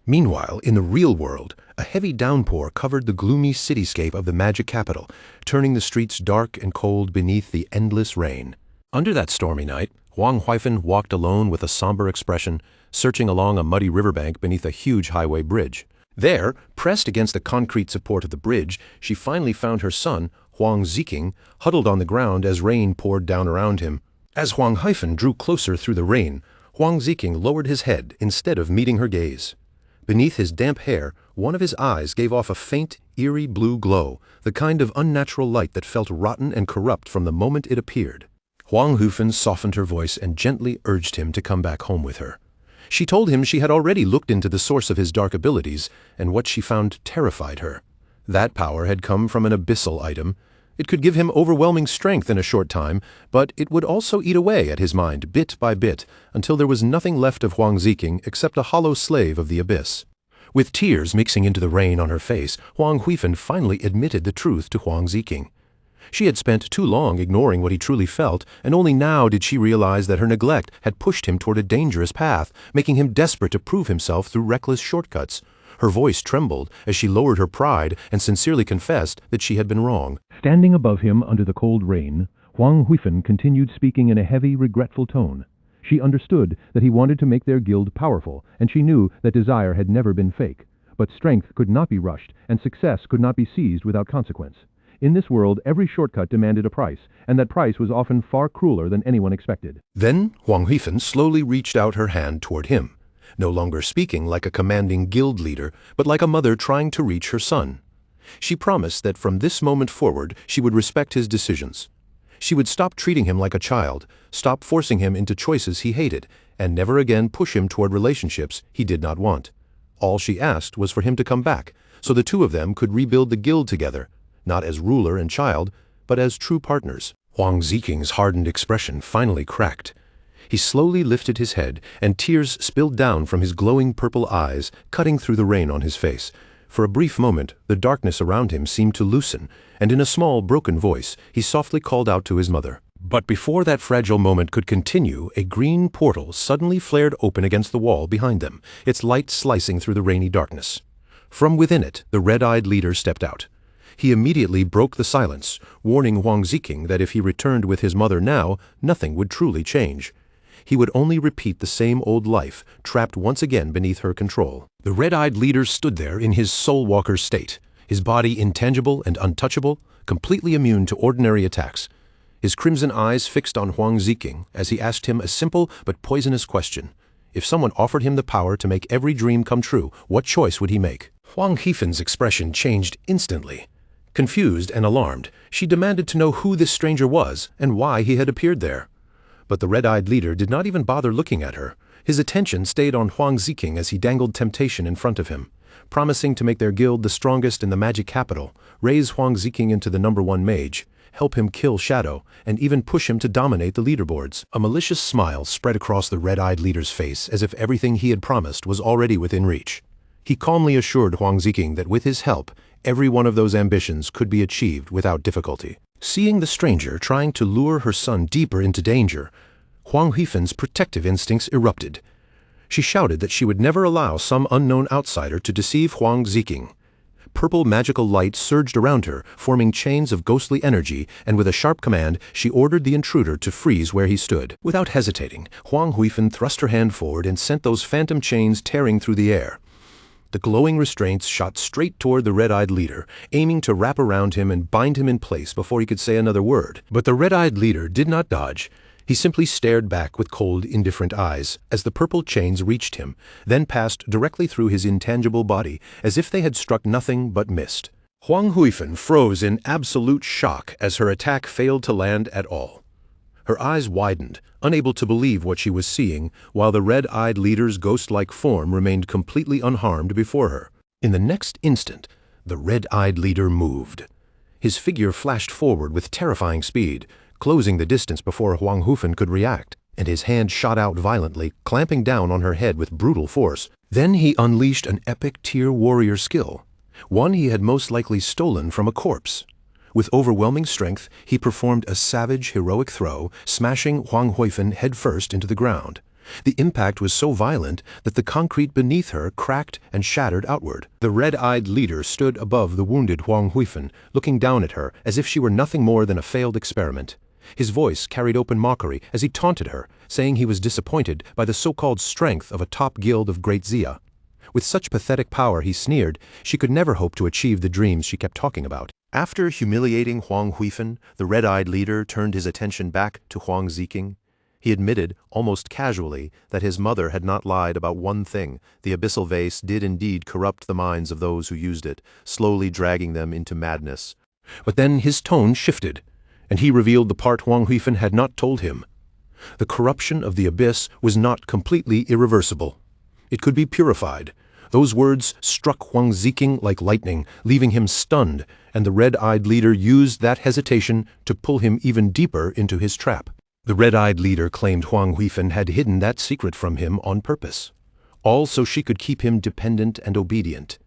Meanwhile, in the real world, a heavy downpour covered the gloomy cityscape of the magic capital, turning the streets dark and cold beneath the endless rain. Under that stormy night, Huang Hufen walked alone with a somber expression, searching along a muddy riverbank beneath a huge highway bridge. There, pressed against the concrete support of the bridge, she finally found her son, Huang Ziqing, huddled on the ground as rain poured down around him. As Huang Hufen drew closer through the rain, Huang Ziqing lowered his head instead of meeting her gaze. Beneath his damp hair, one of his eyes gave off a faint, eerie blue glow, the kind of unnatural light that felt rotten and corrupt from the moment it appeared. Huang Hufen softened her voice and gently urged him to come back home with her. She told him she had already looked into the source of his dark abilities, and what she found terrified her. That power had come from an abyssal item. It could give him overwhelming strength in a short time, but it would also eat away at his mind bit by bit until there was nothing left of Huang Ziqing except a hollow slave of the abyss. With tears mixing into the rain on her face, Huang Hufen finally admitted the truth to Huang Ziqing. She had spent too long ignoring what he truly felt, and only now did she realize that her neglect had pushed him toward a dangerous path, making him desperate to prove himself through reckless shortcuts. Her voice trembled as she lowered her pride and sincerely confessed that she had been wrong. Standing above him under the cold rain, Huang Hufen continued speaking in a heavy, regretful tone. She understood that he wanted to make their guild powerful, and she knew that desire had never been fake. But strength could not be rushed, and success could not be seized without consequence. In this world, every shortcut demanded a price, and that price was often far crueler than anyone expected. Then Huang Huifen slowly reached out her hand toward him, no longer speaking like a commanding guild leader, but like a mother trying to reach her son. She promised that from this moment forward she would respect his decisions. She would stop treating him like a child, stop forcing him into choices he hated, and never again push him toward relationships he did not want. All she asked was for him to come back, so the two of them could rebuild the guild together, not as ruler and child, but as true partners. Huang Ziking's hardened expression finally cracked. He slowly lifted his head, and tears spilled down from his glowing purple eyes, cutting through the rain on his face. For a brief moment, the darkness around him seemed to loosen, and in a small, broken voice, he softly called out to his mother. But before that fragile moment could continue, a green portal suddenly flared open against the wall behind them, its light slicing through the rainy darkness. From within it, the red-eyed leader stepped out. He immediately broke the silence, warning Huang Ziking that if he returned with his mother now, nothing would truly change. He would only repeat the same old life, trapped once again beneath her control. The red-eyed leader stood there in his soul-walker state, his body intangible and untouchable, completely immune to ordinary attacks. His crimson eyes fixed on Huang Ziking as he asked him a simple but poisonous question. If someone offered him the power to make every dream come true, what choice would he make? Huang Huifen's expression changed instantly. Confused and alarmed, she demanded to know who this stranger was and why he had appeared there. But the red-eyed leader did not even bother looking at her. His attention stayed on Huang Ziking as he dangled temptation in front of him, promising to make their guild the strongest in the magic capital, raise Huang Ziking into the #1 mage, help him kill Shadow, and even push him to dominate the leaderboards. A malicious smile spread across the red-eyed leader's face as if everything he had promised was already within reach. He calmly assured Huang Ziking that with his help, every one of those ambitions could be achieved without difficulty. Seeing the stranger trying to lure her son deeper into danger, Huang Huifen's protective instincts erupted. She shouted that she would never allow some unknown outsider to deceive Huang Ziking. Purple magical light surged around her, forming chains of ghostly energy, and with a sharp command, she ordered the intruder to freeze where he stood. Without hesitating, Huang Huifen thrust her hand forward and sent those phantom chains tearing through the air. The glowing restraints shot straight toward the red-eyed leader, aiming to wrap around him and bind him in place before he could say another word. But the red-eyed leader did not dodge. He simply stared back with cold, indifferent eyes as the purple chains reached him, then passed directly through his intangible body, as if they had struck nothing but mist. Huang Huifen froze in absolute shock as her attack failed to land at all. Her eyes widened, unable to believe what she was seeing, while the red-eyed leader's ghost-like form remained completely unharmed before her. In the next instant, the red-eyed leader moved. His figure flashed forward with terrifying speed, closing the distance before Huang Huifen could react, and his hand shot out violently, clamping down on her head with brutal force. Then he unleashed an epic tier warrior skill, one he had most likely stolen from a corpse. With overwhelming strength, he performed a savage, heroic throw, smashing Huang Huifen headfirst into the ground. The impact was so violent that the concrete beneath her cracked and shattered outward. The red-eyed leader stood above the wounded Huang Huifen, looking down at her as if she were nothing more than a failed experiment. His voice carried open mockery as he taunted her, saying he was disappointed by the so-called strength of a top guild of Great Xia. With such pathetic power, he sneered, she could never hope to achieve the dreams she kept talking about. After humiliating Huang Huifen, the red-eyed leader turned his attention back to Huang Ziking. He admitted, almost casually, that his mother had not lied about one thing. The abyssal vase did indeed corrupt the minds of those who used it, slowly dragging them into madness. But then his tone shifted, and he revealed the part Huang Huifen had not told him. The corruption of the abyss was not completely irreversible. It could be purified. Those words struck Huang Ziking like lightning, leaving him stunned, and the red-eyed leader used that hesitation to pull him even deeper into his trap. The red-eyed leader claimed Huang Huifen had hidden that secret from him on purpose, all so she could keep him dependent and obedient.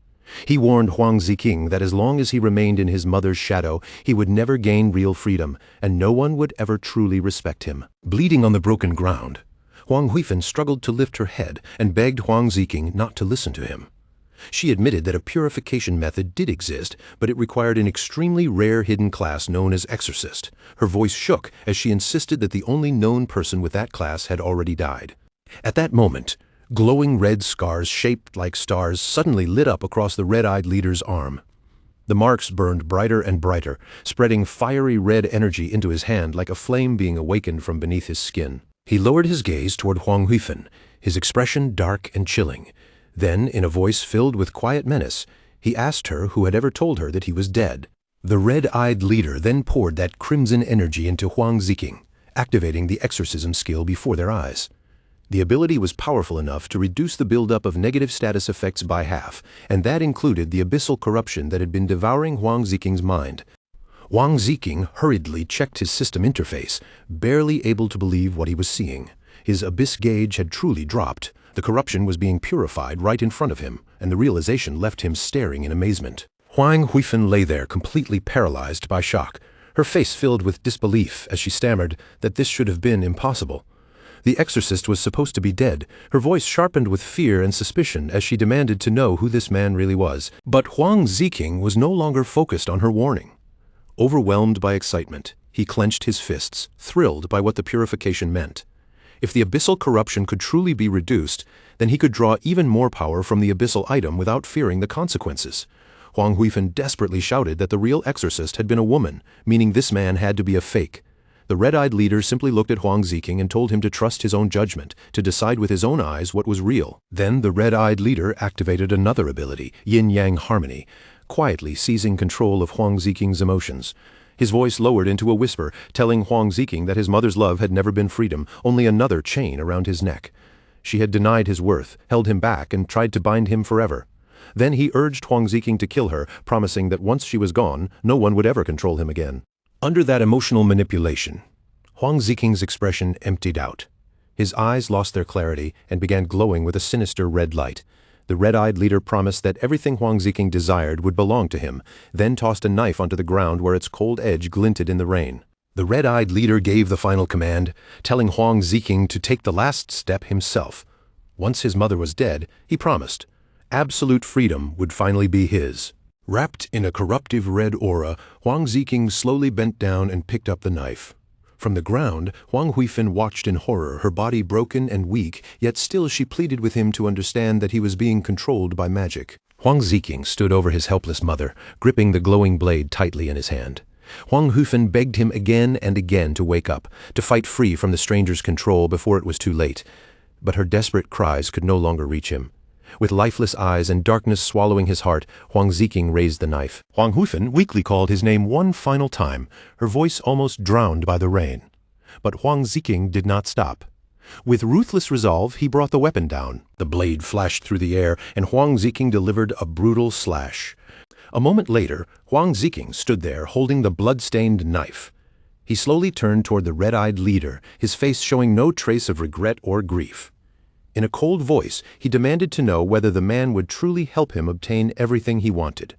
He warned Huang Ziking that as long as he remained in his mother's shadow, he would never gain real freedom, and no one would ever truly respect him. Bleeding on the broken ground, Huang Huifen struggled to lift her head and begged Huang Ziking not to listen to him. She admitted that a purification method did exist, but it required an extremely rare hidden class known as Exorcist. Her voice shook as she insisted that the only known person with that class had already died. At that moment, glowing red scars shaped like stars suddenly lit up across the red-eyed leader's arm. The marks burned brighter and brighter, spreading fiery red energy into his hand like a flame being awakened from beneath his skin. He lowered his gaze toward Huang Huifeng, his expression dark and chilling. Then, in a voice filled with quiet menace, he asked her who had ever told her that he was dead. The red-eyed leader then poured that crimson energy into Huang Ziking, activating the exorcism skill before their eyes. The ability was powerful enough to reduce the buildup of negative status effects by half, and that included the abyssal corruption that had been devouring Huang Ziking's mind. Huang Ziking hurriedly checked his system interface, barely able to believe what he was seeing. His abyss gauge had truly dropped. The corruption was being purified right in front of him, and the realization left him staring in amazement. Huang Huifeng lay there completely paralyzed by shock, her face filled with disbelief as she stammered that this should have been impossible. The exorcist was supposed to be dead, her voice sharpened with fear and suspicion as she demanded to know who this man really was. But Huang Ziking was no longer focused on her warning. Overwhelmed by excitement, he clenched his fists, thrilled by what the purification meant. If the abyssal corruption could truly be reduced, then he could draw even more power from the abyssal item without fearing the consequences. Huang Huifeng desperately shouted that the real exorcist had been a woman, meaning this man had to be a fake. The red-eyed leader simply looked at Huang Ziking and told him to trust his own judgment, to decide with his own eyes what was real. Then the red-eyed leader activated another ability, Yin-Yang Harmony, quietly seizing control of Huang Ziking's emotions. His voice lowered into a whisper, telling Huang Ziking that his mother's love had never been freedom, only another chain around his neck. She had denied his worth, held him back, and tried to bind him forever. Then he urged Huang Ziking to kill her, promising that once she was gone, no one would ever control him again. Under that emotional manipulation, Huang Ziking's expression emptied out. His eyes lost their clarity and began glowing with a sinister red light. The red-eyed leader promised that everything Huang Ziking desired would belong to him, then tossed a knife onto the ground where its cold edge glinted in the rain. The red-eyed leader gave the final command, telling Huang Ziking to take the last step himself. Once his mother was dead, he promised, absolute freedom would finally be his. Wrapped in a corruptive red aura, Huang Ziking slowly bent down and picked up the knife. From the ground, Huang Huifeng watched in horror, her body broken and weak, yet still she pleaded with him to understand that he was being controlled by magic. Huang Ziking stood over his helpless mother, gripping the glowing blade tightly in his hand. Huang Huifeng begged him again and again to wake up, to fight free from the stranger's control before it was too late. But her desperate cries could no longer reach him. With lifeless eyes and darkness swallowing his heart, Huang Ziking raised the knife. Huang Huifeng weakly called his name one final time, her voice almost drowned by the rain. But Huang Ziking did not stop. With ruthless resolve, he brought the weapon down. The blade flashed through the air, and Huang Ziking delivered a brutal slash. A moment later, Huang Ziking stood there holding the blood-stained knife. He slowly turned toward the red-eyed leader, his face showing no trace of regret or grief. In a cold voice, he demanded to know whether the man would truly help him obtain everything he wanted.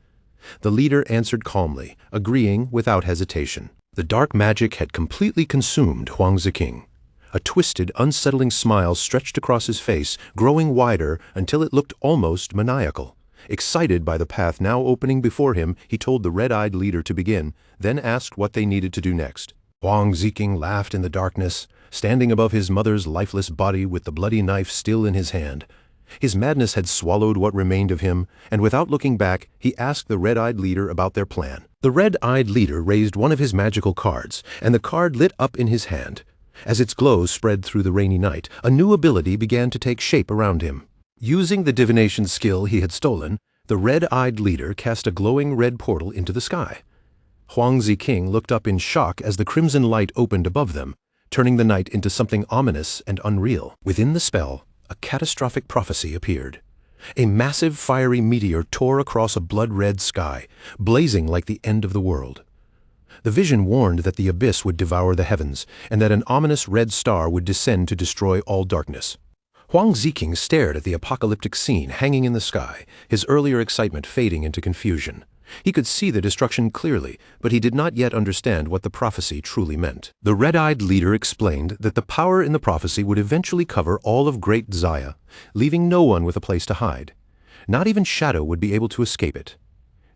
The leader answered calmly, agreeing without hesitation. The dark magic had completely consumed Huang Ziking. A twisted, unsettling smile stretched across his face, growing wider until it looked almost maniacal. Excited by the path now opening before him, he told the red-eyed leader to begin, then asked what they needed to do next. Huang Ziking laughed in the darkness, standing above his mother's lifeless body with the bloody knife still in his hand. His madness had swallowed what remained of him, and without looking back, he asked the red-eyed leader about their plan. The red-eyed leader raised one of his magical cards, and the card lit up in his hand. As its glow spread through the rainy night, a new ability began to take shape around him. Using the divination skill he had stolen, the red-eyed leader cast a glowing red portal into the sky. Huang Ziking looked up in shock as the crimson light opened above them, turning the night into something ominous and unreal. Within the spell, a catastrophic prophecy appeared. A massive fiery meteor tore across a blood-red sky, blazing like the end of the world. The vision warned that the abyss would devour the heavens, and that an ominous red star would descend to destroy all darkness. Huang Ziking stared at the apocalyptic scene hanging in the sky, his earlier excitement fading into confusion. He could see the destruction clearly, but he did not yet understand what the prophecy truly meant. The red-eyed leader explained that the power in the prophecy would eventually cover all of Great Xia, leaving no one with a place to hide. Not even Shadow would be able to escape it.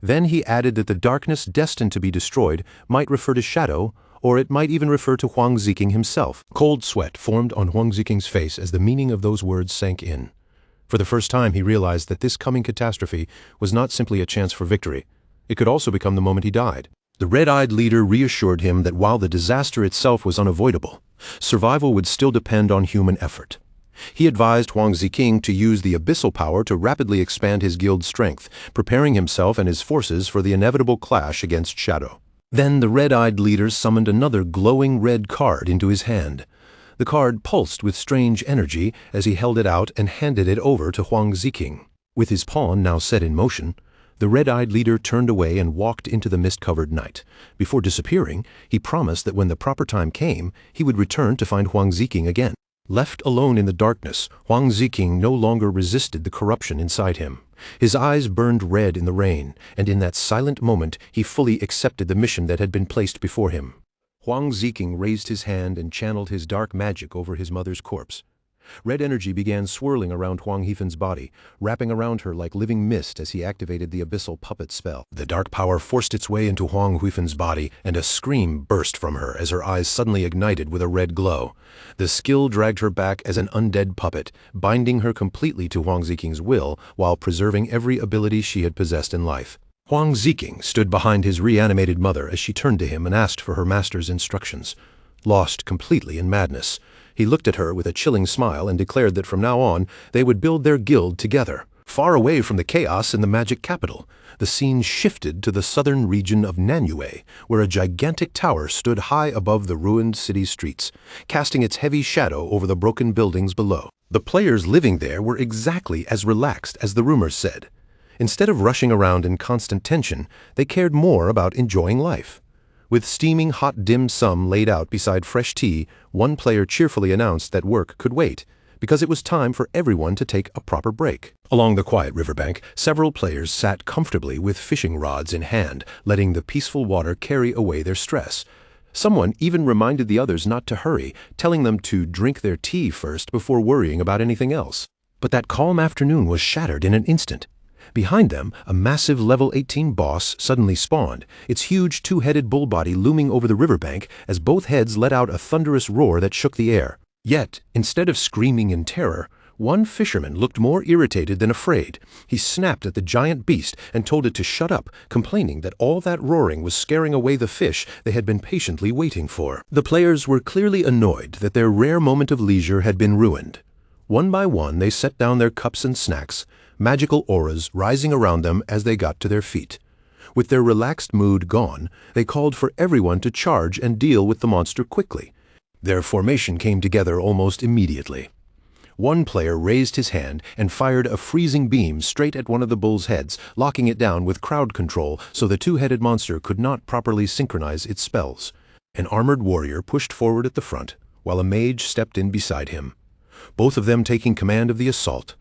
Then he added that the darkness destined to be destroyed might refer to Shadow, or it might even refer to Huang Ziqing himself. Cold sweat formed on Huang Ziqing's face as the meaning of those words sank in. For the first time he realized that this coming catastrophe was not simply a chance for victory. It could also become the moment he died. The red-eyed leader reassured him that while the disaster itself was unavoidable, survival would still depend on human effort. He advised Huang Ziqing to use the abyssal power to rapidly expand his guild's strength, preparing himself and his forces for the inevitable clash against Shadow. Then the red-eyed leader summoned another glowing red card into his hand. The card pulsed with strange energy as he held it out and handed it over to Huang Ziqing. With his pawn now set in motion, the red-eyed leader turned away and walked into the mist-covered night. Before disappearing, he promised that when the proper time came, he would return to find Huang Ziqing again. Left alone in the darkness, Huang Ziqing no longer resisted the corruption inside him. His eyes burned red in the rain, and in that silent moment he fully accepted the mission that had been placed before him. Huang Ziqing raised his hand and channeled his dark magic over his mother's corpse. Red energy began swirling around Huang Hefen's body, wrapping around her like living mist as he activated the abyssal puppet spell. The dark power forced its way into Huang Hefen's body, and a scream burst from her as her eyes suddenly ignited with a red glow. The skill dragged her back as an undead puppet, binding her completely to Huang Ziqing's will while preserving every ability she had possessed in life. Huang Ziqing stood behind his reanimated mother as she turned to him and asked for her master's instructions. Lost completely in madness, he looked at her with a chilling smile and declared that from now on they would build their guild together. Far away from the chaos in the magic capital, the scene shifted to the southern region of Nanyue, where a gigantic tower stood high above the ruined city streets, casting its heavy shadow over the broken buildings below. The players living there were exactly as relaxed as the rumors said. Instead of rushing around in constant tension, they cared more about enjoying life. With steaming hot dim sum laid out beside fresh tea, one player cheerfully announced that work could wait, because it was time for everyone to take a proper break. Along the quiet riverbank, several players sat comfortably with fishing rods in hand, letting the peaceful water carry away their stress. Someone even reminded the others not to hurry, telling them to drink their tea first before worrying about anything else. But that calm afternoon was shattered in an instant. Behind them, a massive level 18 boss suddenly spawned, its huge two-headed bull body looming over the riverbank as both heads let out a thunderous roar that shook the air. Yet, instead of screaming in terror, one fisherman looked more irritated than afraid. He snapped at the giant beast and told it to shut up, complaining that all that roaring was scaring away the fish they had been patiently waiting for. The players were clearly annoyed that their rare moment of leisure had been ruined. One by one they set down their cups and snacks, magical auras rising around them as they got to their feet. With their relaxed mood gone, they called for everyone to charge and deal with the monster quickly. Their formation came together almost immediately. One player raised his hand and fired a freezing beam straight at one of the bull's heads, locking it down with crowd control so the two-headed monster could not properly synchronize its spells. An armored warrior pushed forward at the front, while a mage stepped in beside him, both of them taking command of the assault.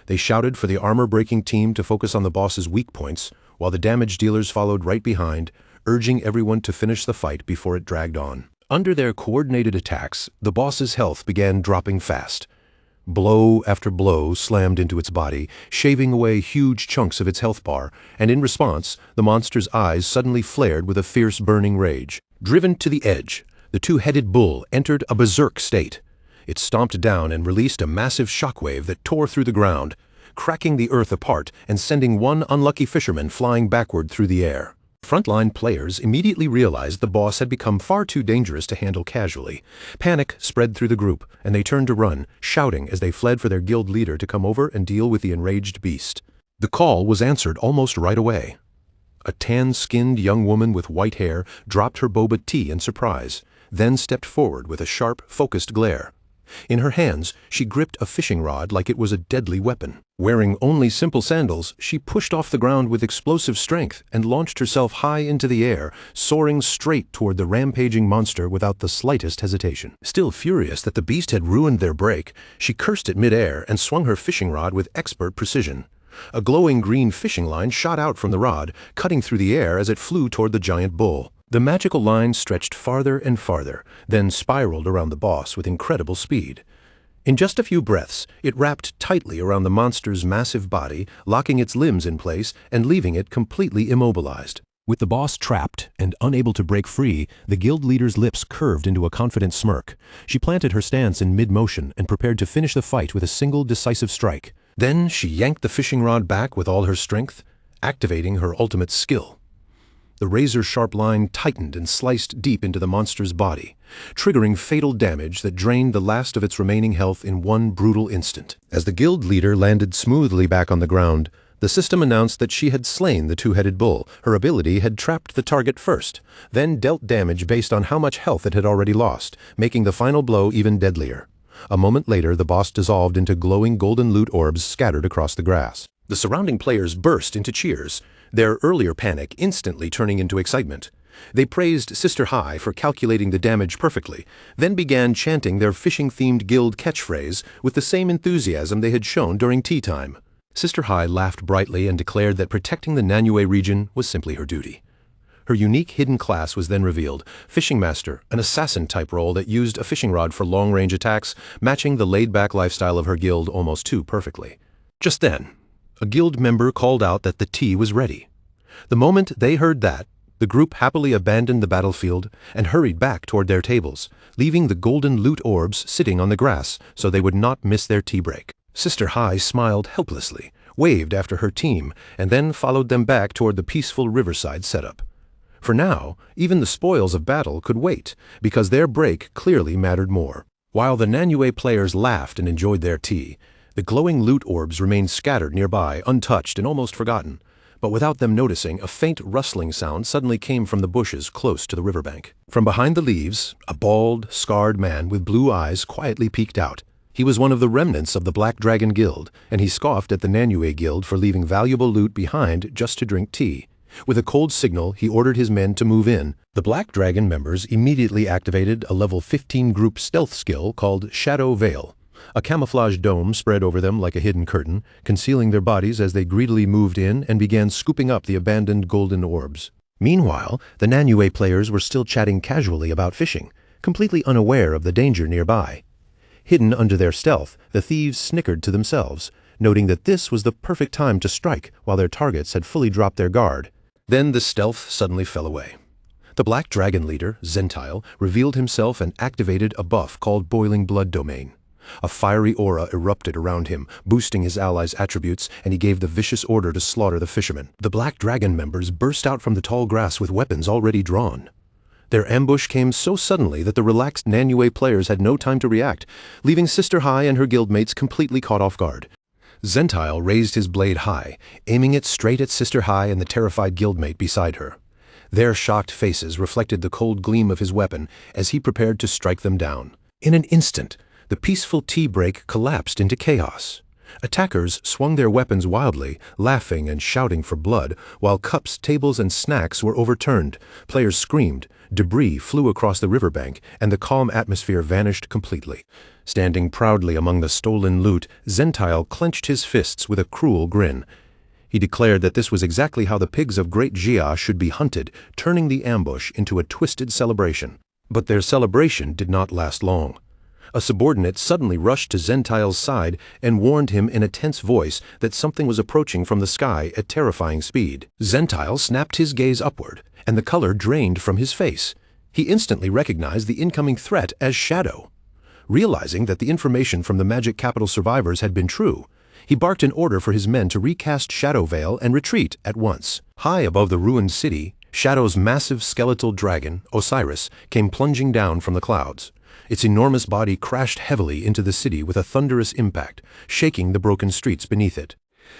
They shouted for the armor-breaking team to focus on the boss's weak points, while the damage dealers followed right behind, urging everyone to finish the fight before it dragged on. Under their coordinated attacks, the boss's health began dropping fast. Blow after blow slammed into its body, shaving away huge chunks of its health bar, and in response, the monster's eyes suddenly flared with a fierce burning rage. Driven to the edge, the two-headed bull entered a berserk state. It stomped down and released a massive shockwave that tore through the ground, cracking the earth apart and sending one unlucky fisherman flying backward through the air. Frontline players immediately realized the boss had become far too dangerous to handle casually. Panic spread through the group, and they turned to run, shouting as they fled for their guild leader to come over and deal with the enraged beast. The call was answered almost right away. A tan-skinned young woman with white hair dropped her boba tea in surprise, then stepped forward with a sharp, focused glare. In her hands, she gripped a fishing rod like it was a deadly weapon. Wearing only simple sandals, she pushed off the ground with explosive strength and launched herself high into the air, soaring straight toward the rampaging monster without the slightest hesitation. Still furious that the beast had ruined their break, she cursed at mid-air and swung her fishing rod with expert precision. A glowing green fishing line shot out from the rod, cutting through the air as it flew toward the giant bull. The magical line stretched farther and farther, then spiraled around the boss with incredible speed. In just a few breaths, it wrapped tightly around the monster's massive body, locking its limbs in place and leaving it completely immobilized. With the boss trapped and unable to break free, the guild leader's lips curved into a confident smirk. She planted her stance in mid-motion and prepared to finish the fight with a single decisive strike. Then she yanked the fishing rod back with all her strength, activating her ultimate skill. The razor-sharp line tightened and sliced deep into the monster's body, triggering fatal damage that drained the last of its remaining health in one brutal instant. As the guild leader landed smoothly back on the ground, the system announced that she had slain the two-headed bull. Her ability had trapped the target first, then dealt damage based on how much health it had already lost, making the final blow even deadlier. A moment later, the boss dissolved into glowing golden loot orbs scattered across the grass. The surrounding players burst into cheers, their earlier panic instantly turning into excitement. They praised Sister Hai for calculating the damage perfectly, then began chanting their fishing-themed guild catchphrase with the same enthusiasm they had shown during tea time. Sister Hai laughed brightly and declared that protecting the Nanyue region was simply her duty. Her unique hidden class was then revealed, Fishing Master, an assassin-type role that used a fishing rod for long-range attacks, matching the laid-back lifestyle of her guild almost too perfectly. Just then, a guild member called out that the tea was ready. The moment they heard that, the group happily abandoned the battlefield and hurried back toward their tables, leaving the golden loot orbs sitting on the grass so they would not miss their tea break. Sister Hai smiled helplessly, waved after her team, and then followed them back toward the peaceful riverside setup. For now, even the spoils of battle could wait, because their break clearly mattered more. While the Nanyue players laughed and enjoyed their tea, the glowing loot orbs remained scattered nearby, untouched and almost forgotten. But without them noticing, a faint rustling sound suddenly came from the bushes close to the riverbank. From behind the leaves, a bald, scarred man with blue eyes quietly peeked out. He was one of the remnants of the Black Dragon Guild, and he scoffed at the Nanyue Guild for leaving valuable loot behind just to drink tea. With a cold signal, he ordered his men to move in. The Black Dragon members immediately activated a level 15 group stealth skill called Shadow Veil. A camouflage dome spread over them like a hidden curtain, concealing their bodies as they greedily moved in and began scooping up the abandoned golden orbs. Meanwhile, the Nanyue players were still chatting casually about fishing, completely unaware of the danger nearby. Hidden under their stealth, the thieves snickered to themselves, noting that this was the perfect time to strike while their targets had fully dropped their guard. Then the stealth suddenly fell away. The Black Dragon leader, Zentile, revealed himself and activated a buff called Boiling Blood Domain. A fiery aura erupted around him, boosting his allies' attributes, and he gave the vicious order to slaughter the fishermen. The Black Dragon members burst out from the tall grass with weapons already drawn. Their ambush came so suddenly that the relaxed Nanyue players had no time to react, leaving Sister Hai and her guildmates completely caught off guard. Zentile raised his blade high, aiming it straight at Sister Hai and the terrified guildmate beside her. Their shocked faces reflected the cold gleam of his weapon as he prepared to strike them down. In an instant, the peaceful tea break collapsed into chaos. Attackers swung their weapons wildly, laughing and shouting for blood, while cups, tables, and snacks were overturned. Players screamed, debris flew across the riverbank, and the calm atmosphere vanished completely. Standing proudly among the stolen loot, Zentile clenched his fists with a cruel grin. He declared that this was exactly how the pigs of Great Jia should be hunted, turning the ambush into a twisted celebration. But their celebration did not last long. A subordinate suddenly rushed to Zentile's side and warned him in a tense voice that something was approaching from the sky at terrifying speed. Zentile snapped his gaze upward, and the color drained from his face. He instantly recognized the incoming threat as Shadow. Realizing that the information from the Magic Capital survivors had been true, he barked an order for his men to recast Shadow Veil and retreat at once. High above the ruined city, Shadow's massive skeletal dragon, Osiris, came plunging down from the clouds. Its enormous body crashed heavily into the city with a thunderous impact, shaking the broken streets beneath it.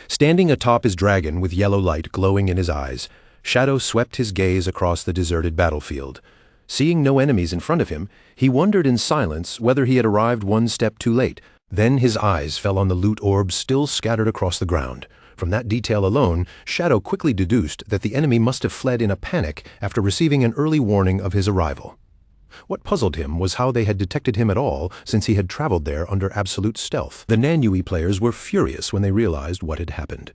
Standing atop his dragon with yellow light glowing in his eyes, Shadow swept his gaze across the deserted battlefield. Seeing no enemies in front of him, he wondered in silence whether he had arrived one step too late. Then his eyes fell on the loot orbs still scattered across the ground. From that detail alone, Shadow quickly deduced that the enemy must have fled in a panic after receiving an early warning of his arrival. What puzzled him was how they had detected him at all, since he had traveled there under absolute stealth. The Nanyue players were furious when they realized what had happened.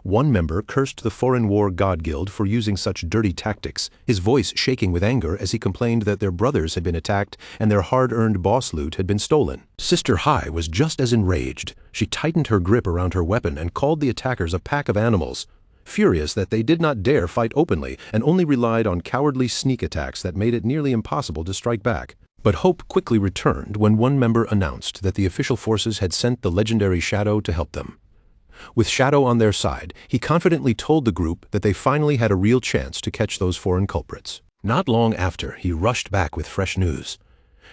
One member cursed the Foreign War God Guild for using such dirty tactics, his voice shaking with anger as he complained that their brothers had been attacked and their hard-earned boss loot had been stolen. Sister Hai was just as enraged. She tightened her grip around her weapon and called the attackers a pack of animals, furious that they did not dare fight openly and only relied on cowardly sneak attacks that made it nearly impossible to strike back. But hope quickly returned when one member announced that the official forces had sent the legendary Shadow to help them. With Shadow on their side, he confidently told the group that they finally had a real chance to catch those foreign culprits. Not long after, he rushed back with fresh news.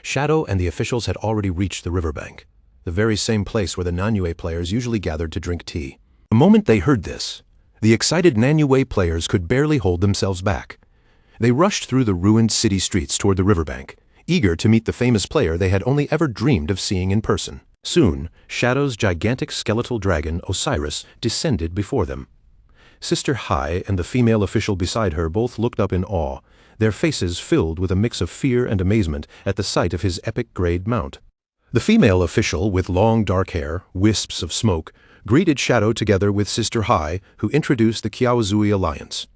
Shadow and the officials had already reached the riverbank, the very same place where the Nanyue players usually gathered to drink tea. The moment they heard this, the excited Nanyue players could barely hold themselves back. They rushed through the ruined city streets toward the riverbank, eager to meet the famous player they had only ever dreamed of seeing in person. Soon, Shadow's gigantic skeletal dragon, Osiris, descended before them. Sister Hai and the female official beside her both looked up in awe, their faces filled with a mix of fear and amazement at the sight of his epic-grade mount. The female official, with long dark hair, wisps of smoke, greeted Shadow together with Sister Hai, who introduced the Kiaozui Alliance.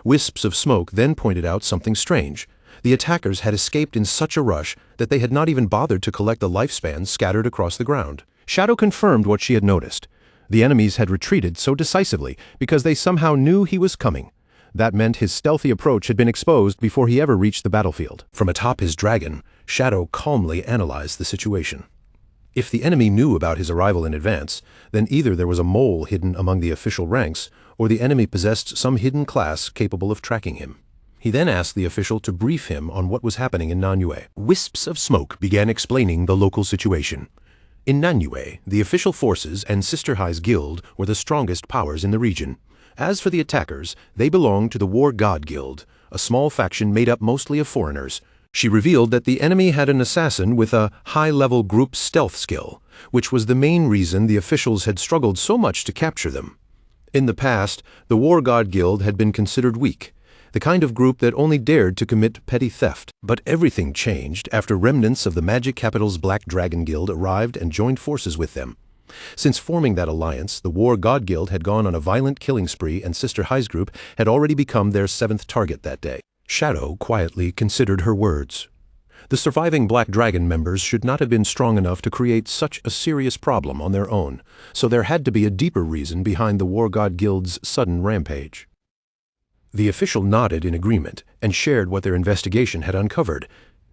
Wisps of Smoke then pointed out something strange. The attackers had escaped in such a rush that they had not even bothered to collect the lifespans scattered across the ground. Shadow confirmed what she had noticed. The enemies had retreated so decisively because they somehow knew he was coming. That meant his stealthy approach had been exposed before he ever reached the battlefield. From atop his dragon, Shadow calmly analyzed the situation. If the enemy knew about his arrival in advance, then either there was a mole hidden among the official ranks, or the enemy possessed some hidden class capable of tracking him. He then asked the official to brief him on what was happening in Nanyue. Wisps of Smoke began explaining the local situation. In Nanyue, the official forces and Sister Hai's guild were the strongest powers in the region. As for the attackers, they belonged to the War God Guild, a small faction made up mostly of foreigners. She revealed that the enemy had an assassin with a high-level group stealth skill, which was the main reason the officials had struggled so much to capture them. In the past, the War God Guild had been considered weak, the kind of group that only dared to commit petty theft. But everything changed after remnants of the Magic Capital's Black Dragon Guild arrived and joined forces with them. Since forming that alliance, the War God Guild had gone on a violent killing spree, and Sister Hai's group had already become their 7th target that day. Shadow quietly considered her words. The surviving Black Dragon members should not have been strong enough to create such a serious problem on their own, so there had to be a deeper reason behind the War God Guild's sudden rampage. The official nodded in agreement and shared what their investigation had uncovered.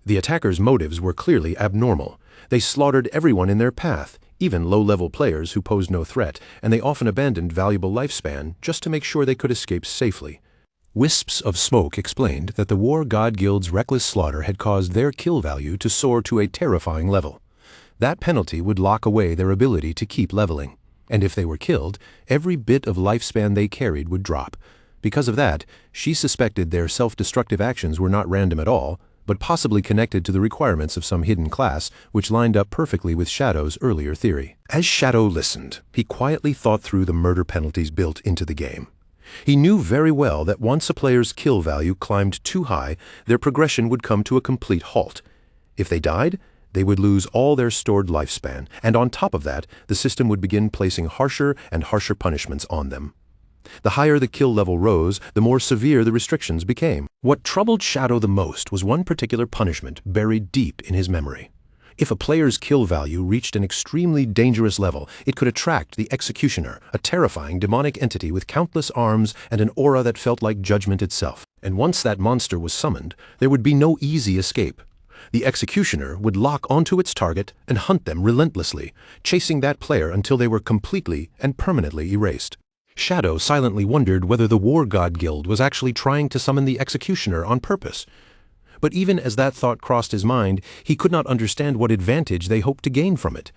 The attackers' motives were clearly abnormal. They slaughtered everyone in their path, even low-level players who posed no threat, and they often abandoned valuable lifespan just to make sure they could escape safely. Wisps of Smoke explained that the War God Guild's reckless slaughter had caused their kill value to soar to a terrifying level. That penalty would lock away their ability to keep leveling, and if they were killed, every bit of lifespan they carried would drop. Because of that, she suspected their self-destructive actions were not random at all, but possibly connected to the requirements of some hidden class, which lined up perfectly with Shadow's earlier theory. As Shadow listened, he quietly thought through the murder penalties built into the game. He knew very well that once a player's kill value climbed too high, their progression would come to a complete halt. If they died, they would lose all their stored lifespan, and on top of that, the system would begin placing harsher and harsher punishments on them. The higher the kill level rose, the more severe the restrictions became. What troubled Shadow the most was one particular punishment buried deep in his memory. If a player's kill value reached an extremely dangerous level, it could attract the Executioner, a terrifying demonic entity with countless arms and an aura that felt like judgment itself. And once that monster was summoned, there would be no easy escape. The Executioner would lock onto its target and hunt them relentlessly, chasing that player until they were completely and permanently erased. Shadow silently wondered whether the War God Guild was actually trying to summon the Executioner on purpose. But even as that thought crossed his mind, he could not understand what advantage they hoped to gain from it.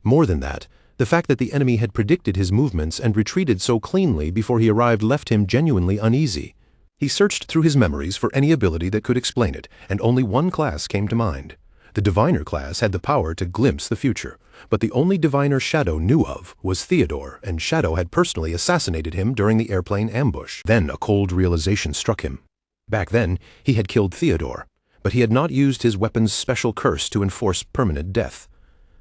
More than that, the fact that the enemy had predicted his movements and retreated so cleanly before he arrived left him genuinely uneasy. He searched through his memories for any ability that could explain it, and only one class came to mind. The Diviner class had the power to glimpse the future, but the only Diviner Shadow knew of was Theodore, and Shadow had personally assassinated him during the airplane ambush. Then a cold realization struck him. Back then, he had killed Theodore, but he had not used his weapon's special curse to enforce permanent death.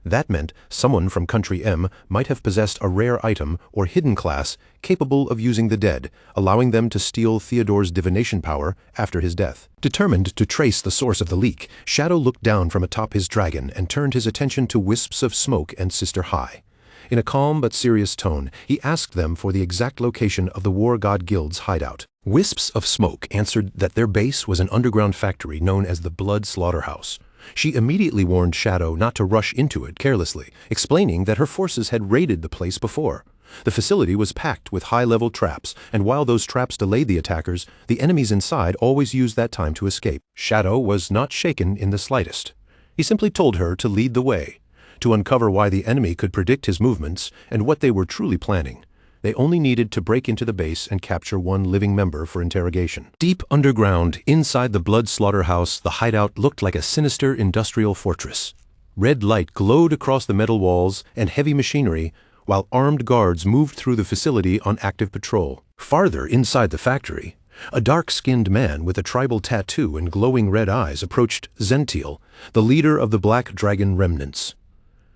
That meant someone from Country M might have possessed a rare item or hidden class capable of using the dead, allowing them to steal Theodore's divination power after his death. Determined to trace the source of the leak, Shadow looked down from atop his dragon and turned his attention to Wisps of Smoke and Sister High. In a calm but serious tone, he asked them for the exact location of the War God Guild's hideout. Wisps of Smoke answered that their base was an underground factory known as the Blood Slaughterhouse. She immediately warned Shadow not to rush into it carelessly, explaining that her forces had raided the place before. The facility was packed with high-level traps, and while those traps delayed the attackers, the enemies inside always used that time to escape. Shadow was not shaken in the slightest. He simply told her to lead the way, to uncover why the enemy could predict his movements and what they were truly planning. They only needed to break into the base and capture one living member for interrogation. Deep underground, inside the Blood Slaughterhouse, the hideout looked like a sinister industrial fortress. Red light glowed across the metal walls and heavy machinery, while armed guards moved through the facility on active patrol. Farther inside the factory, a dark-skinned man with a tribal tattoo and glowing red eyes approached Zentiel, the leader of the Black Dragon Remnants.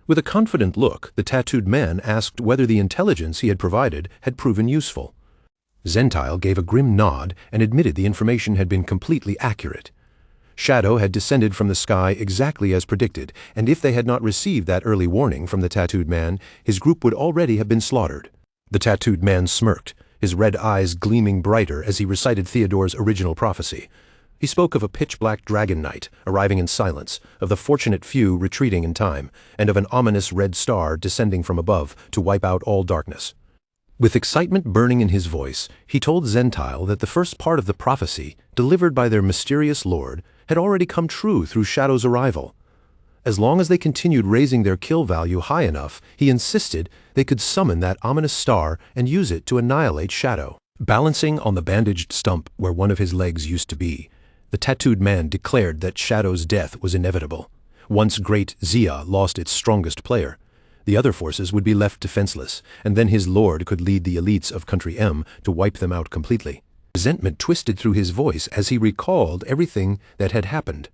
With a confident look, the tattooed man asked whether the intelligence he had provided had proven useful. Zentiel gave a grim nod and admitted the information had been completely accurate. Shadow had descended from the sky exactly as predicted, and if they had not received that early warning from the tattooed man, his group would already have been slaughtered. The tattooed man smirked, his red eyes gleaming brighter as he recited Theodore's original prophecy. He spoke of a pitch-black dragon knight arriving in silence, of the fortunate few retreating in time, and of an ominous red star descending from above to wipe out all darkness. With excitement burning in his voice, he told Zentiel that the first part of the prophecy, delivered by their mysterious lord, had already come true through Shadow's arrival. As long as they continued raising their kill value high enough, he insisted they could summon that ominous star and use it to annihilate Shadow. Balancing on the bandaged stump where one of his legs used to be, the tattooed man declared that Shadow's death was inevitable. Once Great Zia lost its strongest player, the other forces would be left defenseless, and then his lord could lead the elites of Country M to wipe them out completely. Resentment twisted through his voice as he recalled everything that had happened.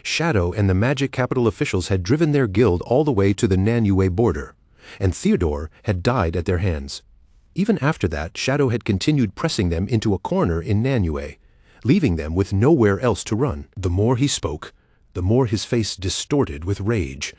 Shadow and the Magic Capital officials had driven their guild all the way to the Nanyue border, and Theodore had died at their hands. Even after that, Shadow had continued pressing them into a corner in Nanyue, leaving them with nowhere else to run. The more he spoke, the more his face distorted with rage.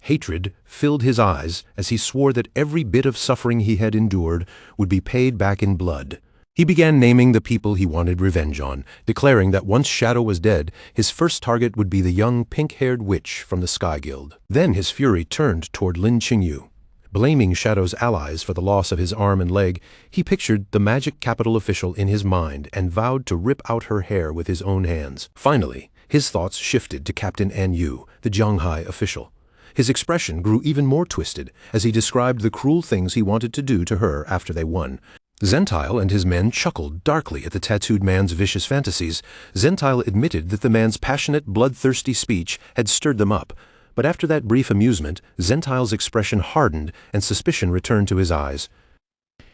Hatred filled his eyes as he swore that every bit of suffering he had endured would be paid back in blood. He began naming the people he wanted revenge on, declaring that once Shadow was dead, his first target would be the young pink-haired witch from the Sky Guild. Then his fury turned toward Lin Qingyu. Blaming Shadow's allies for the loss of his arm and leg, he pictured the Magic Capital official in his mind and vowed to rip out her hair with his own hands. Finally, his thoughts shifted to Captain An Yu, the Zhanghai official. His expression grew even more twisted as he described the cruel things he wanted to do to her after they won. Zentiel and his men chuckled darkly at the tattooed man's vicious fantasies. Zentiel admitted that the man's passionate, bloodthirsty speech had stirred them up. But after that brief amusement, Zentiel's expression hardened and suspicion returned to his eyes.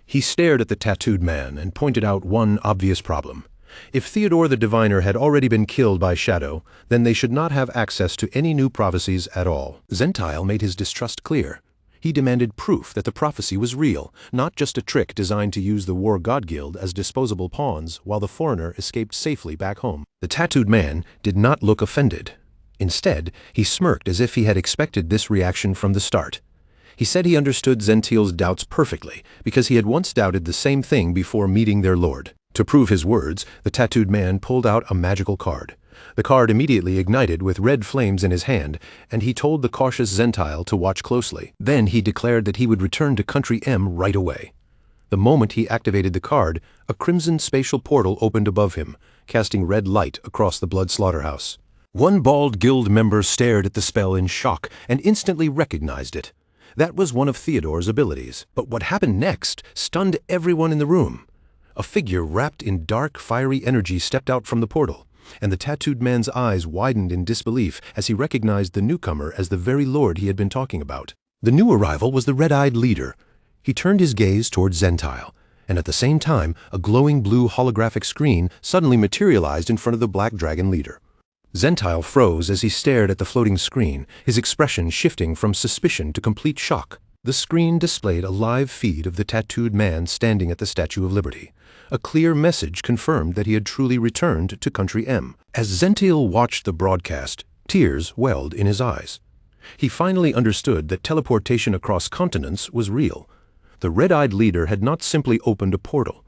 He stared at the tattooed man and pointed out one obvious problem. If Theodore the Diviner had already been killed by Shadow, then they should not have access to any new prophecies at all. Zentiel made his distrust clear. He demanded proof that the prophecy was real, not just a trick designed to use the War God Guild as disposable pawns while the foreigner escaped safely back home. The tattooed man did not look offended. Instead, he smirked as if he had expected this reaction from the start. He said he understood Zentiel's doubts perfectly, because he had once doubted the same thing before meeting their lord. To prove his words, the tattooed man pulled out a magical card. The card immediately ignited with red flames in his hand, and he told the cautious Zentiel to watch closely. Then he declared that he would return to Country M right away. The moment he activated the card, a crimson spatial portal opened above him, casting red light across the Blood Slaughterhouse. One bald guild member stared at the spell in shock and instantly recognized it. That was one of Theodore's abilities. But what happened next stunned everyone in the room. A figure wrapped in dark, fiery energy stepped out from the portal, and the tattooed man's eyes widened in disbelief as he recognized the newcomer as the very lord he had been talking about. The new arrival was the red-eyed leader. He turned his gaze toward Zentiel, and at the same time, a glowing blue holographic screen suddenly materialized in front of the Black Dragon leader. Zentile froze as he stared at the floating screen, his expression shifting from suspicion to complete shock. The screen displayed a live feed of the tattooed man standing at the Statue of Liberty. A clear message confirmed that he had truly returned to Country M. As Zentile watched the broadcast, tears welled in his eyes. He finally understood that teleportation across continents was real. The red-eyed leader had not simply opened a portal.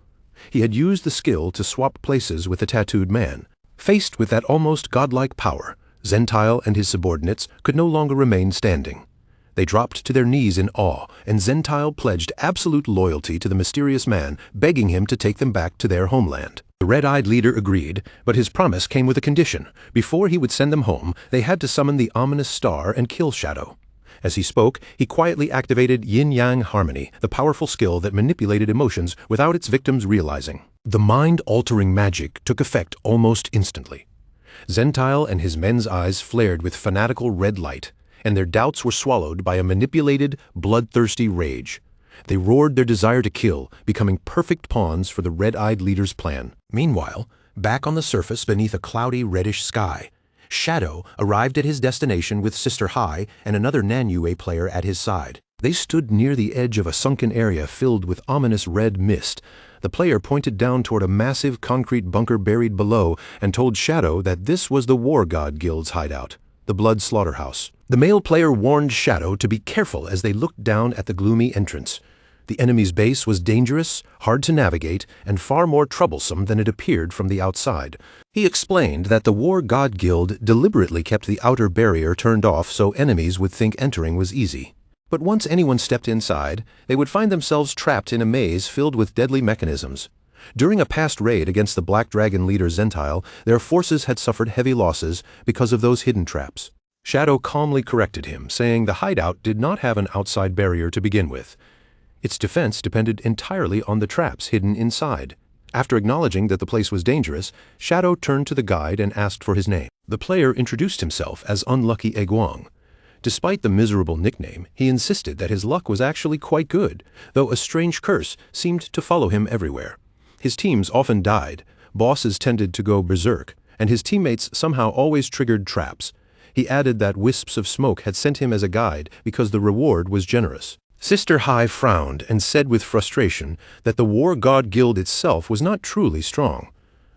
He had used the skill to swap places with the tattooed man. Faced with that almost godlike power, Zentile and his subordinates could no longer remain standing. They dropped to their knees in awe, and Zentile pledged absolute loyalty to the mysterious man, begging him to take them back to their homeland. The red-eyed leader agreed, but his promise came with a condition. Before he would send them home, they had to summon the ominous star and kill Shadow. As he spoke, he quietly activated yin-yang harmony, the powerful skill that manipulated emotions without its victims realizing. The mind-altering magic took effect almost instantly. Zentile and his men's eyes flared with fanatical red light, and their doubts were swallowed by a manipulated, bloodthirsty rage. They roared their desire to kill, becoming perfect pawns for the red-eyed leader's plan. Meanwhile, back on the surface beneath a cloudy reddish sky, Shadow arrived at his destination with Sister Hai and another Nanyue player at his side. They stood near the edge of a sunken area filled with ominous red mist. The player pointed down toward a massive concrete bunker buried below and told Shadow that this was the War God Guild's hideout, the Blood Slaughterhouse. The male player warned Shadow to be careful as they looked down at the gloomy entrance. The enemy's base was dangerous, hard to navigate, and far more troublesome than it appeared from the outside. He explained that the War God Guild deliberately kept the outer barrier turned off so enemies would think entering was easy. But once anyone stepped inside, they would find themselves trapped in a maze filled with deadly mechanisms. During a past raid against the Black Dragon leader Zentile, their forces had suffered heavy losses because of those hidden traps. Shadow calmly corrected him, saying the hideout did not have an outside barrier to begin with. Its defense depended entirely on the traps hidden inside. After acknowledging that the place was dangerous, Shadow turned to the guide and asked for his name. The player introduced himself as Unlucky Eguang. Despite the miserable nickname, he insisted that his luck was actually quite good, though a strange curse seemed to follow him everywhere. His teams often died, bosses tended to go berserk, and his teammates somehow always triggered traps. He added that wisps of smoke had sent him as a guide because the reward was generous. Sister Hai frowned and said with frustration that the War God Guild itself was not truly strong.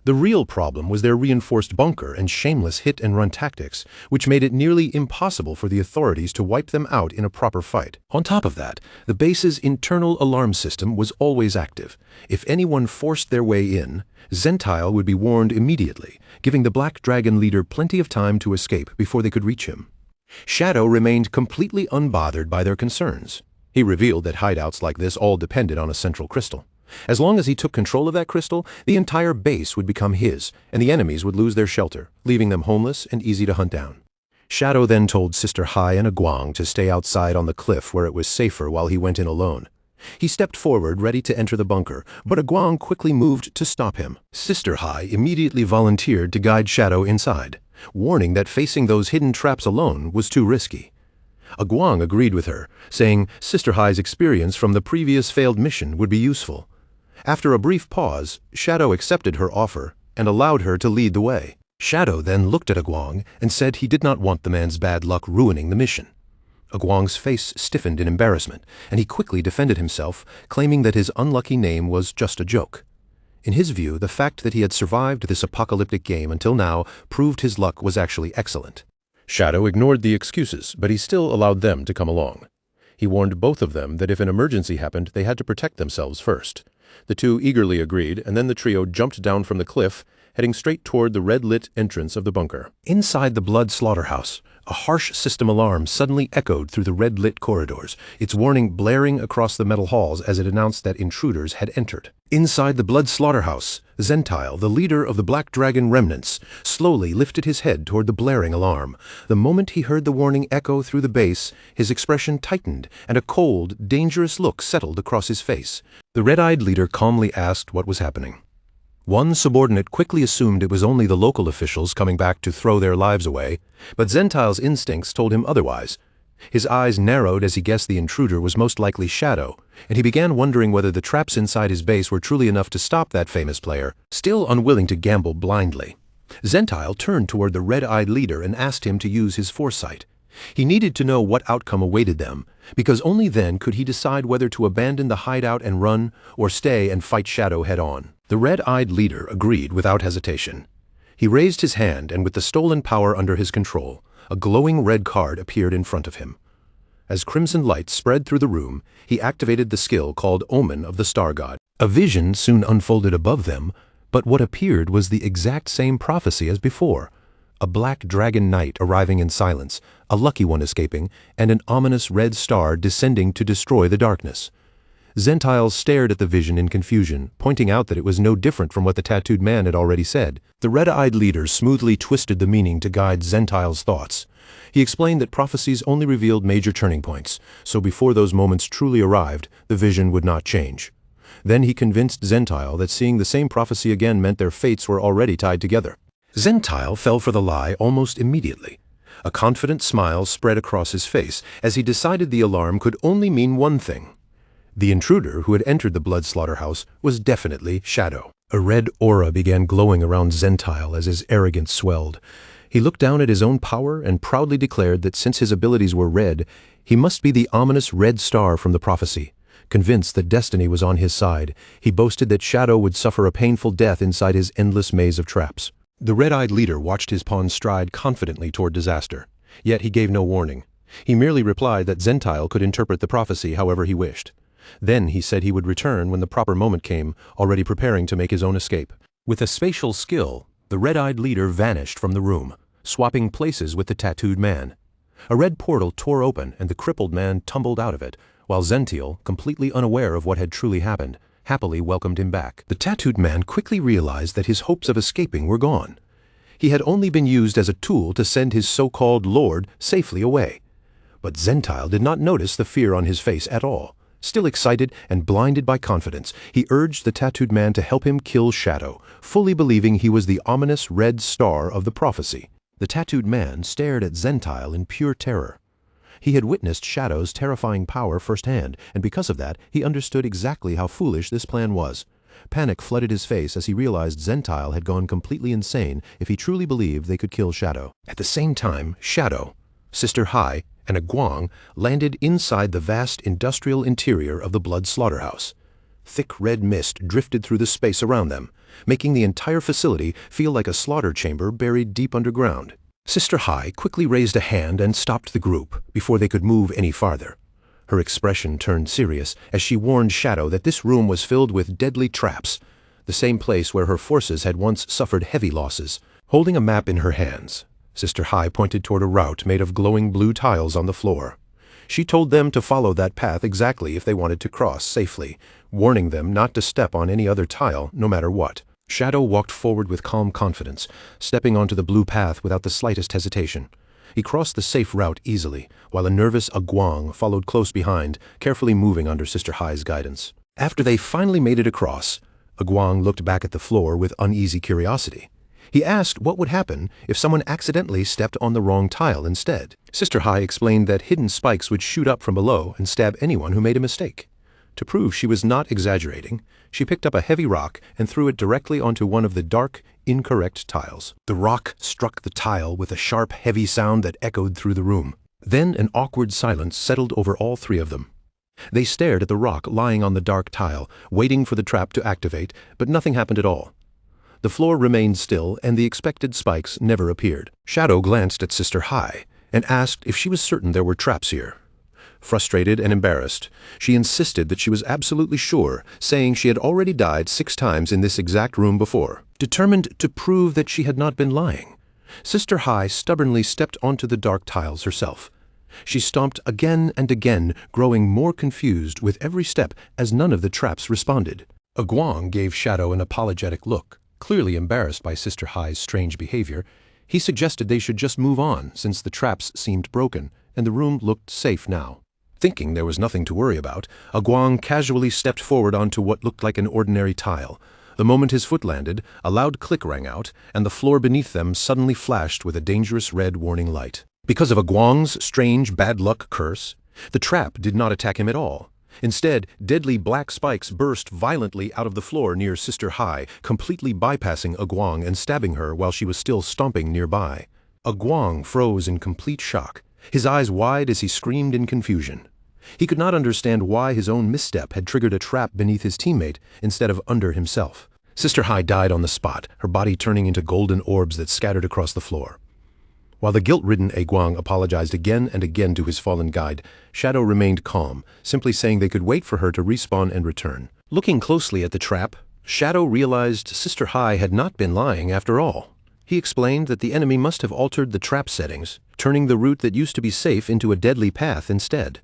The real problem was their reinforced bunker and shameless hit-and-run tactics, which made it nearly impossible for the authorities to wipe them out in a proper fight. On top of that, the base's internal alarm system was always active. If anyone forced their way in, Zentile would be warned immediately, giving the Black Dragon leader plenty of time to escape before they could reach him. Shadow remained completely unbothered by their concerns. He revealed that hideouts like this all depended on a central crystal. As long as he took control of that crystal, the entire base would become his, and the enemies would lose their shelter, leaving them homeless and easy to hunt down. Shadow then told Sister Hai and Eguang to stay outside on the cliff where it was safer while he went in alone. He stepped forward, ready to enter the bunker, but Eguang quickly moved to stop him. Sister Hai immediately volunteered to guide Shadow inside, warning that facing those hidden traps alone was too risky. Eguang agreed with her, saying Sister Hai's experience from the previous failed mission would be useful. After a brief pause, Shadow accepted her offer and allowed her to lead the way. Shadow then looked at Eguang and said he did not want the man's bad luck ruining the mission. Eguang's face stiffened in embarrassment, and he quickly defended himself, claiming that his unlucky name was just a joke. In his view, the fact that he had survived this apocalyptic game until now proved his luck was actually excellent. Shadow ignored the excuses, but he still allowed them to come along. He warned both of them that if an emergency happened, they had to protect themselves first. The two eagerly agreed, and then the trio jumped down from the cliff, heading straight toward the red-lit entrance of the bunker. Inside the Blood Slaughterhouse, a harsh system alarm suddenly echoed through the red-lit corridors, its warning blaring across the metal halls as it announced that intruders had entered. Inside the Blood Slaughterhouse, Zentile, the leader of the Black Dragon remnants, slowly lifted his head toward the blaring alarm. The moment he heard the warning echo through the base, his expression tightened, and a cold, dangerous look settled across his face. The red-eyed leader calmly asked what was happening. One subordinate quickly assumed it was only the local officials coming back to throw their lives away, but Zentile's instincts told him otherwise. His eyes narrowed as he guessed the intruder was most likely Shadow, and he began wondering whether the traps inside his base were truly enough to stop that famous player. Still unwilling to gamble blindly, Zentile turned toward the red-eyed leader and asked him to use his foresight. He needed to know what outcome awaited them, because only then could he decide whether to abandon the hideout and run, or stay and fight Shadow head-on. The red-eyed leader agreed without hesitation. He raised his hand, and with the stolen power under his control, a glowing red card appeared in front of him. As crimson light spread through the room, he activated the skill called Omen of the Star God. A vision soon unfolded above them, but what appeared was the exact same prophecy as before. A black dragon knight arriving in silence, a lucky one escaping, and an ominous red star descending to destroy the darkness. Zentile stared at the vision in confusion, pointing out that it was no different from what the tattooed man had already said. The red-eyed leader smoothly twisted the meaning to guide Zentile's thoughts. He explained that prophecies only revealed major turning points, so before those moments truly arrived, the vision would not change. Then he convinced Zentile that seeing the same prophecy again meant their fates were already tied together. Zentile fell for the lie almost immediately. A confident smile spread across his face as he decided the alarm could only mean one thing. The intruder who had entered the blood slaughterhouse was definitely Shadow. A red aura began glowing around Zentile as his arrogance swelled. He looked down at his own power and proudly declared that since his abilities were red, he must be the ominous red star from the prophecy. Convinced that destiny was on his side, he boasted that Shadow would suffer a painful death inside his endless maze of traps. The red-eyed leader watched his pawn stride confidently toward disaster, yet he gave no warning. He merely replied that Zentile could interpret the prophecy however he wished. Then he said he would return when the proper moment came, already preparing to make his own escape. With a spatial skill, the red-eyed leader vanished from the room, swapping places with the tattooed man. A red portal tore open and the crippled man tumbled out of it, while Zentile, completely unaware of what had truly happened, happily welcomed him back. The tattooed man quickly realized that his hopes of escaping were gone. He had only been used as a tool to send his so-called lord safely away. But Zentile did not notice the fear on his face at all. Still excited and blinded by confidence, he urged the tattooed man to help him kill Shadow, fully believing he was the ominous red star of the prophecy. The tattooed man stared at Zentile in pure terror. He had witnessed Shadow's terrifying power firsthand, and because of that, he understood exactly how foolish this plan was. Panic flooded his face as he realized Zentile had gone completely insane if he truly believed they could kill Shadow. At the same time, Shadow, Sister Hai, and a Guang landed inside the vast industrial interior of the blood slaughterhouse. Thick red mist drifted through the space around them, making the entire facility feel like a slaughter chamber buried deep underground. Sister Hai quickly raised a hand and stopped the group before they could move any farther. Her expression turned serious as she warned Shadow that this room was filled with deadly traps, the same place where her forces had once suffered heavy losses. Holding a map in her hands, Sister Hai pointed toward a route made of glowing blue tiles on the floor. She told them to follow that path exactly if they wanted to cross safely, warning them not to step on any other tile, no matter what. Shadow walked forward with calm confidence, stepping onto the blue path without the slightest hesitation. He crossed the safe route easily, while a nervous Aguang followed close behind, carefully moving under Sister Hai's guidance. After they finally made it across, Aguang looked back at the floor with uneasy curiosity. He asked what would happen if someone accidentally stepped on the wrong tile instead. Sister Hai explained that hidden spikes would shoot up from below and stab anyone who made a mistake. To prove she was not exaggerating, she picked up a heavy rock and threw it directly onto one of the dark, incorrect tiles. The rock struck the tile with a sharp, heavy sound that echoed through the room. Then an awkward silence settled over all three of them. They stared at the rock lying on the dark tile, waiting for the trap to activate, but nothing happened at all. The floor remained still, and the expected spikes never appeared. Shadow glanced at Sister Hai and asked if she was certain there were traps here. Frustrated and embarrassed, she insisted that she was absolutely sure, saying she had already died 6 times in this exact room before. Determined to prove that she had not been lying, Sister Hai stubbornly stepped onto the dark tiles herself. She stomped again and again, growing more confused with every step as none of the traps responded. Aguang gave Shadow an apologetic look. Clearly embarrassed by Sister Hai's strange behavior, he suggested they should just move on since the traps seemed broken and the room looked safe now. Thinking there was nothing to worry about, Aguang casually stepped forward onto what looked like an ordinary tile. The moment his foot landed, a loud click rang out, and the floor beneath them suddenly flashed with a dangerous red warning light. Because of Aguang's strange bad luck curse, the trap did not attack him at all. Instead, deadly black spikes burst violently out of the floor near Sister Hai, completely bypassing Aguang and stabbing her while she was still stomping nearby. Aguang froze in complete shock, his eyes wide as he screamed in confusion. He could not understand why his own misstep had triggered a trap beneath his teammate instead of under himself. Sister Hai died on the spot, her body turning into golden orbs that scattered across the floor. While the guilt-ridden Aguang apologized again and again to his fallen guide, Shadow remained calm, simply saying they could wait for her to respawn and return. Looking closely at the trap, Shadow realized Sister Hai had not been lying after all. He explained that the enemy must have altered the trap settings, turning the route that used to be safe into a deadly path instead.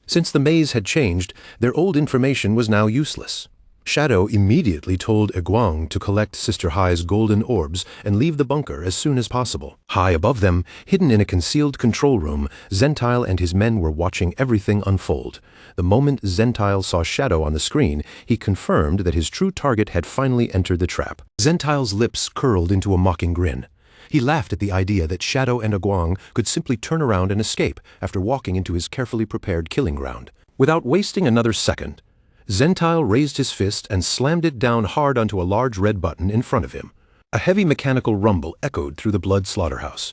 Since the maze had changed, their old information was now useless. Shadow immediately told Aguang to collect Sister Hai's golden orbs and leave the bunker as soon as possible. High above them, hidden in a concealed control room, Zentile and his men were watching everything unfold. The moment Zentile saw Shadow on the screen, he confirmed that his true target had finally entered the trap. Zentile's lips curled into a mocking grin. He laughed at the idea that Shadow and Aguang could simply turn around and escape after walking into his carefully prepared killing ground. Without wasting another second, Zentile raised his fist and slammed it down hard onto a large red button in front of him. A heavy mechanical rumble echoed through the blood slaughterhouse.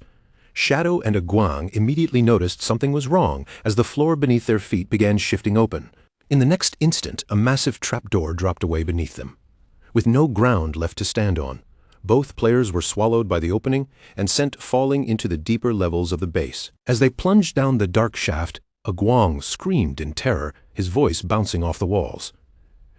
Shadow and Aguang immediately noticed something was wrong as the floor beneath their feet began shifting open. In the next instant, a massive trapdoor dropped away beneath them. With no ground left to stand on, both players were swallowed by the opening and sent falling into the deeper levels of the base. As they plunged down the dark shaft, Aguang screamed in terror, his voice bouncing off the walls.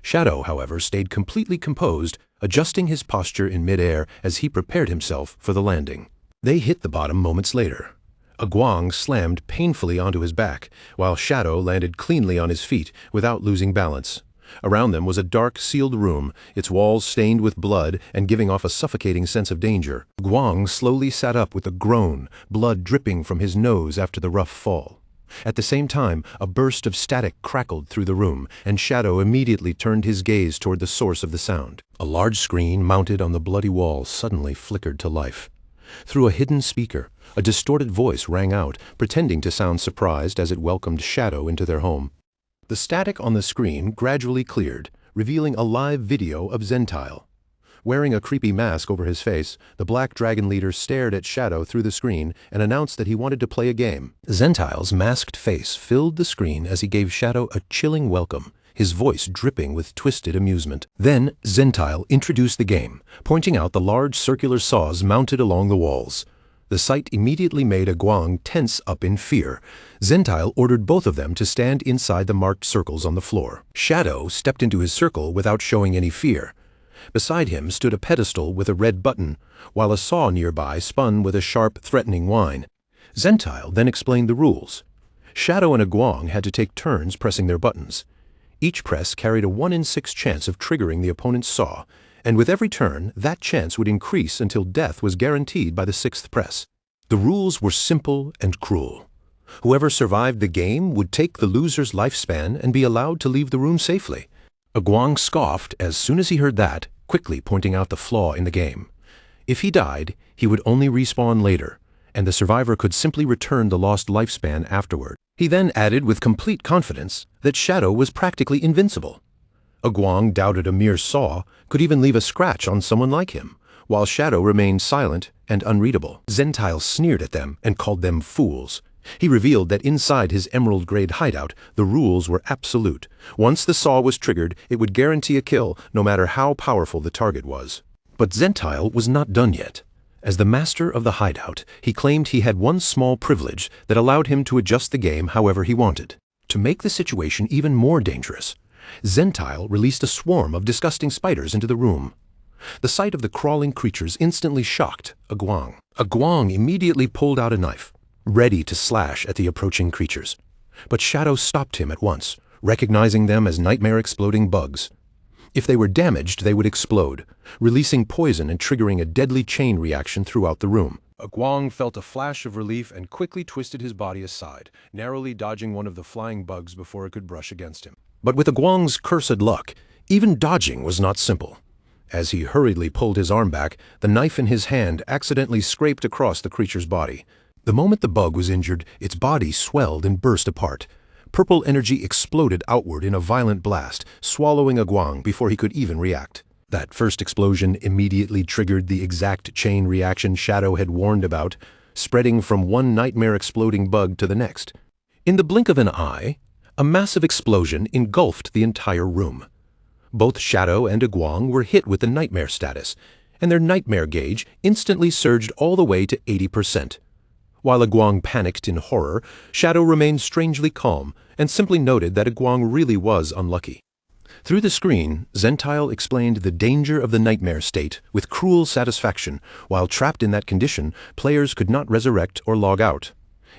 Shadow, however, stayed completely composed, adjusting his posture in midair as he prepared himself for the landing. They hit the bottom moments later. Aguang slammed painfully onto his back, while Shadow landed cleanly on his feet without losing balance. Around them was a dark, sealed room, its walls stained with blood and giving off a suffocating sense of danger. Aguang slowly sat up with a groan, blood dripping from his nose after the rough fall. At the same time, a burst of static crackled through the room, and Shadow immediately turned his gaze toward the source of the sound. A large screen mounted on the bloody wall suddenly flickered to life. Through a hidden speaker, a distorted voice rang out, pretending to sound surprised as it welcomed Shadow into their home. The static on the screen gradually cleared, revealing a live video of Zentile. Wearing a creepy mask over his face, the Black Dragon leader stared at Shadow through the screen and announced that he wanted to play a game. Zentile's masked face filled the screen as he gave Shadow a chilling welcome, his voice dripping with twisted amusement. Then Zentile introduced the game, pointing out the large circular saws mounted along the walls. The sight immediately made Aguang tense up in fear. Zentile ordered both of them to stand inside the marked circles on the floor. Shadow stepped into his circle without showing any fear. Beside him stood a pedestal with a red button, while a saw nearby spun with a sharp, threatening whine. Zentile then explained the rules. Shadow and Aguang had to take turns pressing their buttons. Each press carried a 1 in 6 chance of triggering the opponent's saw, and with every turn, that chance would increase until death was guaranteed by the 6th press. The rules were simple and cruel. Whoever survived the game would take the loser's lifespan and be allowed to leave the room safely. Aguang scoffed as soon as he heard that, quickly pointing out the flaw in the game. If he died, he would only respawn later, and the survivor could simply return the lost lifespan afterward. He then added with complete confidence that Shadow was practically invincible. Aguang doubted a mere saw could even leave a scratch on someone like him, while Shadow remained silent and unreadable. Zentile sneered at them and called them fools. He revealed that inside his emerald-grade hideout, the rules were absolute. Once the saw was triggered, it would guarantee a kill, no matter how powerful the target was. But Zentile was not done yet. As the master of the hideout, he claimed he had one small privilege that allowed him to adjust the game however he wanted. To make the situation even more dangerous, Zentile released a swarm of disgusting spiders into the room. The sight of the crawling creatures instantly shocked Aguang. Aguang immediately pulled out a knife, ready to slash at the approaching creatures. But Shadow stopped him at once, recognizing them as nightmare-exploding bugs. If they were damaged, they would explode, releasing poison and triggering a deadly chain reaction throughout the room. Aguang felt a flash of relief and quickly twisted his body aside, narrowly dodging one of the flying bugs before it could brush against him. But with Aguang's cursed luck, even dodging was not simple. As he hurriedly pulled his arm back, the knife in his hand accidentally scraped across the creature's body. The moment the bug was injured, its body swelled and burst apart. Purple energy exploded outward in a violent blast, swallowing Aguang before he could even react. That first explosion immediately triggered the exact chain reaction Shadow had warned about, spreading from one nightmare-exploding bug to the next. In the blink of an eye, a massive explosion engulfed the entire room. Both Shadow and Aguang were hit with the nightmare status, and their nightmare gauge instantly surged all the way to 80%. While Aguang panicked in horror, Shadow remained strangely calm and simply noted that Aguang really was unlucky. Through the screen, Zentile explained the danger of the nightmare state with cruel satisfaction. While trapped in that condition, players could not resurrect or log out.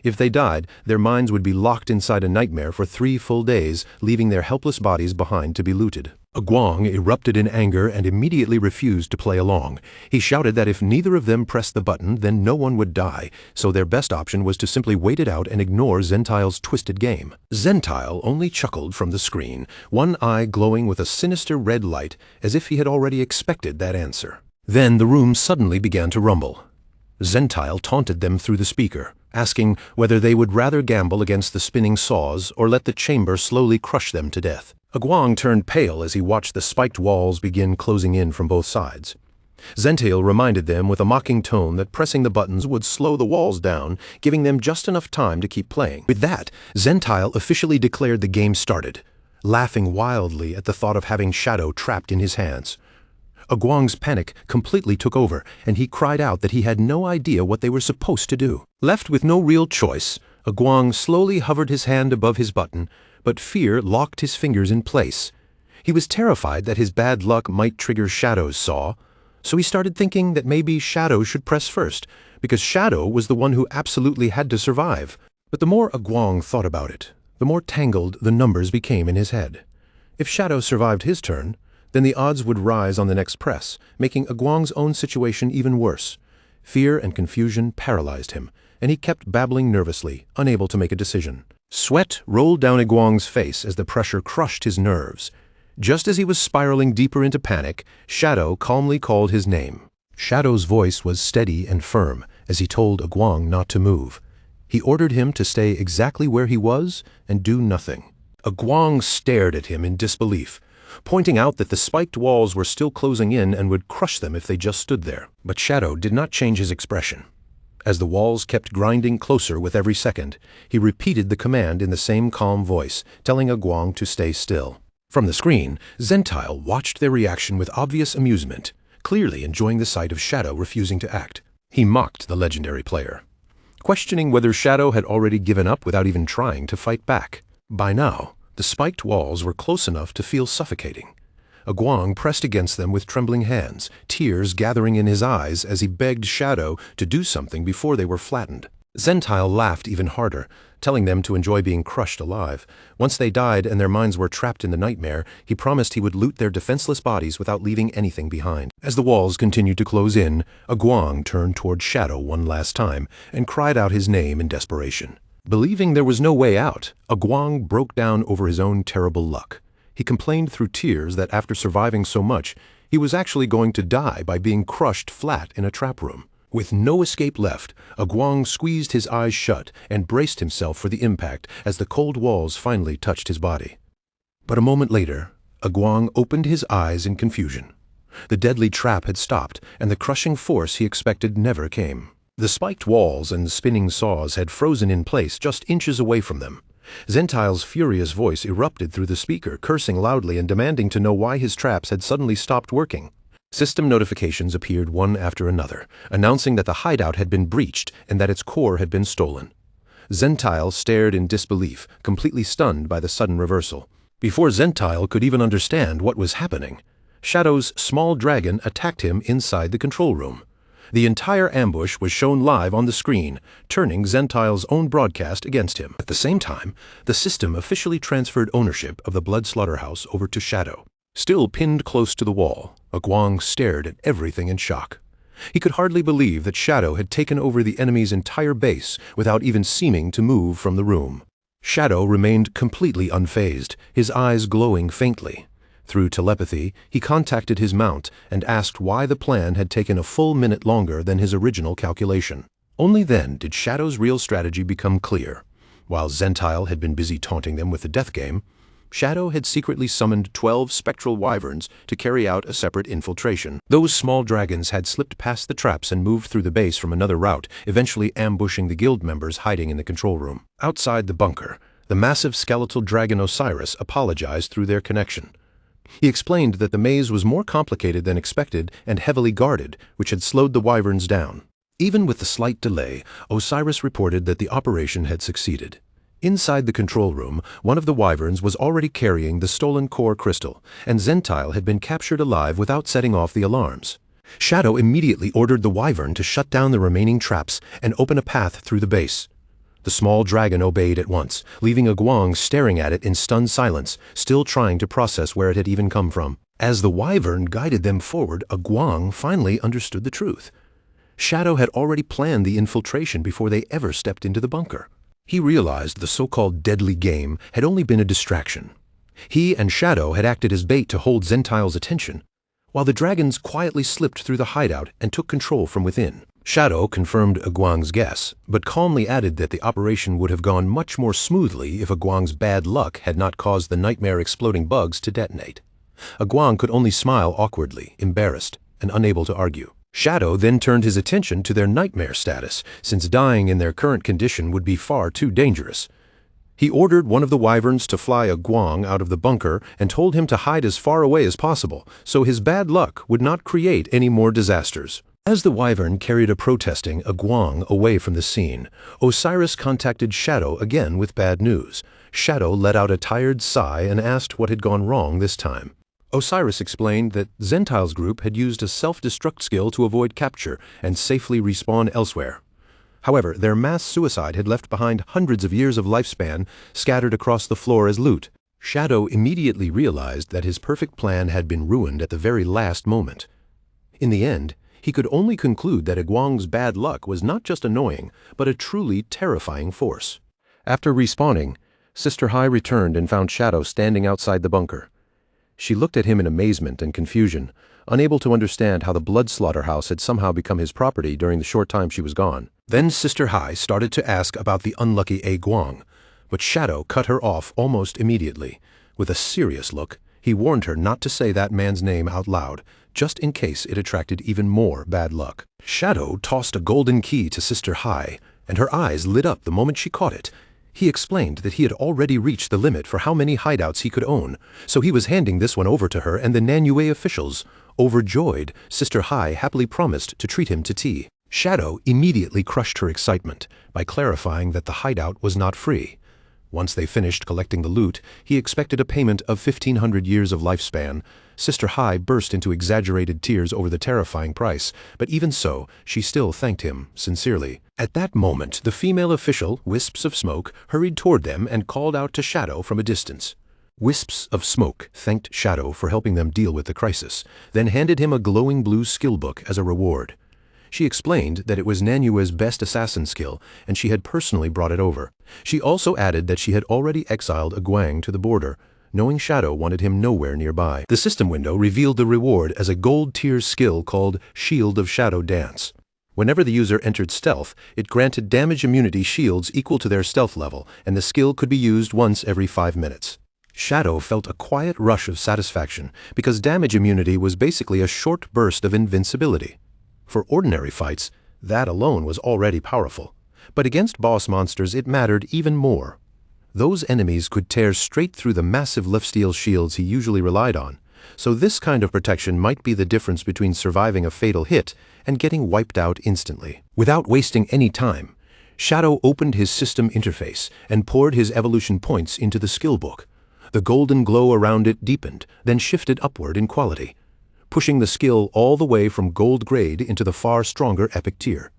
If they died, their minds would be locked inside a nightmare for 3 full days, leaving their helpless bodies behind to be looted. Aguang erupted in anger and immediately refused to play along. He shouted that if neither of them pressed the button, then no one would die, so their best option was to simply wait it out and ignore Zentile's twisted game. Zentile only chuckled from the screen, one eye glowing with a sinister red light, as if he had already expected that answer. Then the room suddenly began to rumble. Zentile taunted them through the speaker, asking whether they would rather gamble against the spinning saws or let the chamber slowly crush them to death. Aguang turned pale as he watched the spiked walls begin closing in from both sides. Zentile reminded them with a mocking tone that pressing the buttons would slow the walls down, giving them just enough time to keep playing. With that, Zentile officially declared the game started, laughing wildly at the thought of having Shadow trapped in his hands. Aguang's panic completely took over, and he cried out that he had no idea what they were supposed to do. Left with no real choice, Aguang slowly hovered his hand above his button, but fear locked his fingers in place. He was terrified that his bad luck might trigger Shadow's saw, so he started thinking that maybe Shadow should press first, because Shadow was the one who absolutely had to survive. But the more Aguang thought about it, the more tangled the numbers became in his head. If Shadow survived his turn, then the odds would rise on the next press, making Aguang's own situation even worse. Fear and confusion paralyzed him, and he kept babbling nervously, unable to make a decision. Sweat rolled down Aguang's face as the pressure crushed his nerves. Just as he was spiraling deeper into panic, Shadow calmly called his name. Shadow's voice was steady and firm as he told Aguang not to move. He ordered him to stay exactly where he was and do nothing. Aguang stared at him in disbelief, pointing out that the spiked walls were still closing in and would crush them if they just stood there. But Shadow did not change his expression. As the walls kept grinding closer with every second, he repeated the command in the same calm voice, telling Aguang to stay still. From the screen, Zentile watched their reaction with obvious amusement, clearly enjoying the sight of Shadow refusing to act. He mocked the legendary player, questioning whether Shadow had already given up without even trying to fight back. By now, the spiked walls were close enough to feel suffocating. Aguang pressed against them with trembling hands, tears gathering in his eyes as he begged Shadow to do something before they were flattened. Zentile laughed even harder, telling them to enjoy being crushed alive. Once they died and their minds were trapped in the nightmare, he promised he would loot their defenseless bodies without leaving anything behind. As the walls continued to close in, Aguang turned toward Shadow one last time and cried out his name in desperation. Believing there was no way out, Aguang broke down over his own terrible luck. He complained through tears that after surviving so much, he was actually going to die by being crushed flat in a trap room. With no escape left, Aguang squeezed his eyes shut and braced himself for the impact as the cold walls finally touched his body. But a moment later, Aguang opened his eyes in confusion. The deadly trap had stopped, and the crushing force he expected never came. The spiked walls and spinning saws had frozen in place just inches away from them. Zentile's furious voice erupted through the speaker, cursing loudly and demanding to know why his traps had suddenly stopped working. System notifications appeared one after another, announcing that the hideout had been breached and that its core had been stolen. Zentile stared in disbelief, completely stunned by the sudden reversal. Before Zentile could even understand what was happening, Shadow's small dragon attacked him inside the control room. The entire ambush was shown live on the screen, turning Zentile's own broadcast against him. At the same time, the system officially transferred ownership of the Blood Slaughterhouse over to Shadow. Still pinned close to the wall, Aguang stared at everything in shock. He could hardly believe that Shadow had taken over the enemy's entire base without even seeming to move from the room. Shadow remained completely unfazed, his eyes glowing faintly. Through telepathy, he contacted his mount and asked why the plan had taken a full minute longer than his original calculation. Only then did Shadow's real strategy become clear. While Zentile had been busy taunting them with the death game, Shadow had secretly summoned 12 spectral wyverns to carry out a separate infiltration. Those small dragons had slipped past the traps and moved through the base from another route, eventually ambushing the guild members hiding in the control room. Outside the bunker, the massive skeletal dragon Osiris apologized through their connection. He explained that the maze was more complicated than expected and heavily guarded, which had slowed the wyverns down. Even with the slight delay, Osiris reported that the operation had succeeded. Inside the control room, one of the wyverns was already carrying the stolen core crystal, and Zentile had been captured alive without setting off the alarms. Shadow immediately ordered the wyvern to shut down the remaining traps and open a path through the base. The small dragon obeyed at once, leaving Aguang staring at it in stunned silence, still trying to process where it had even come from. As the wyvern guided them forward, Aguang finally understood the truth. Shadow had already planned the infiltration before they ever stepped into the bunker. He realized the so-called deadly game had only been a distraction. He and Shadow had acted as bait to hold Zentile's attention, while the dragons quietly slipped through the hideout and took control from within. Shadow confirmed Aguang's guess, but calmly added that the operation would have gone much more smoothly if Aguang's bad luck had not caused the nightmare exploding bugs to detonate. Aguang could only smile awkwardly, embarrassed, and unable to argue. Shadow then turned his attention to their nightmare status, since dying in their current condition would be far too dangerous. He ordered one of the wyverns to fly Aguang out of the bunker and told him to hide as far away as possible, so his bad luck would not create any more disasters. As the wyvern carried a protesting Aguang away from the scene, Osiris contacted Shadow again with bad news. Shadow let out a tired sigh and asked what had gone wrong this time. Osiris explained that Zentile's group had used a self-destruct skill to avoid capture and safely respawn elsewhere. However, their mass suicide had left behind hundreds of years of lifespan scattered across the floor as loot. Shadow immediately realized that his perfect plan had been ruined at the very last moment. In the end, he could only conclude that Aguang's bad luck was not just annoying, but a truly terrifying force. After respawning, Sister Hai returned and found Shadow standing outside the bunker. She looked at him in amazement and confusion, unable to understand how the blood slaughterhouse had somehow become his property during the short time she was gone. Then Sister Hai started to ask about the unlucky Aguang, but Shadow cut her off almost immediately. With a serious look, he warned her not to say that man's name out loud, just in case it attracted even more bad luck. Shadow tossed a golden key to Sister Hai, and her eyes lit up the moment she caught it. He explained that he had already reached the limit for how many hideouts he could own, so he was handing this one over to her and the Nanyue officials. Overjoyed, Sister Hai happily promised to treat him to tea. Shadow immediately crushed her excitement by clarifying that the hideout was not free. Once they finished collecting the loot, he expected a payment of 1,500 years of lifespan. Sister Hai burst into exaggerated tears over the terrifying price, but even so, she still thanked him sincerely. At that moment, the female official, Wisps of Smoke, hurried toward them and called out to Shadow from a distance. Wisps of Smoke thanked Shadow for helping them deal with the crisis, then handed him a glowing blue skill book as a reward. She explained that it was Nanyue's best assassin skill, and she had personally brought it over. She also added that she had already exiled Aguang to the border, knowing Shadow wanted him nowhere nearby. The system window revealed the reward as a gold-tier skill called Shield of Shadow Dance. Whenever the user entered stealth, it granted damage immunity shields equal to their stealth level, and the skill could be used once every 5 minutes. Shadow felt a quiet rush of satisfaction, because damage immunity was basically a short burst of invincibility. For ordinary fights, that alone was already powerful, but against boss monsters it mattered even more. Those enemies could tear straight through the massive lifesteal shields he usually relied on, so this kind of protection might be the difference between surviving a fatal hit and getting wiped out instantly. Without wasting any time, Shadow opened his system interface and poured his evolution points into the skill book. The golden glow around it deepened, then shifted upward in quality, pushing the skill all the way from gold grade into the far stronger epic tier.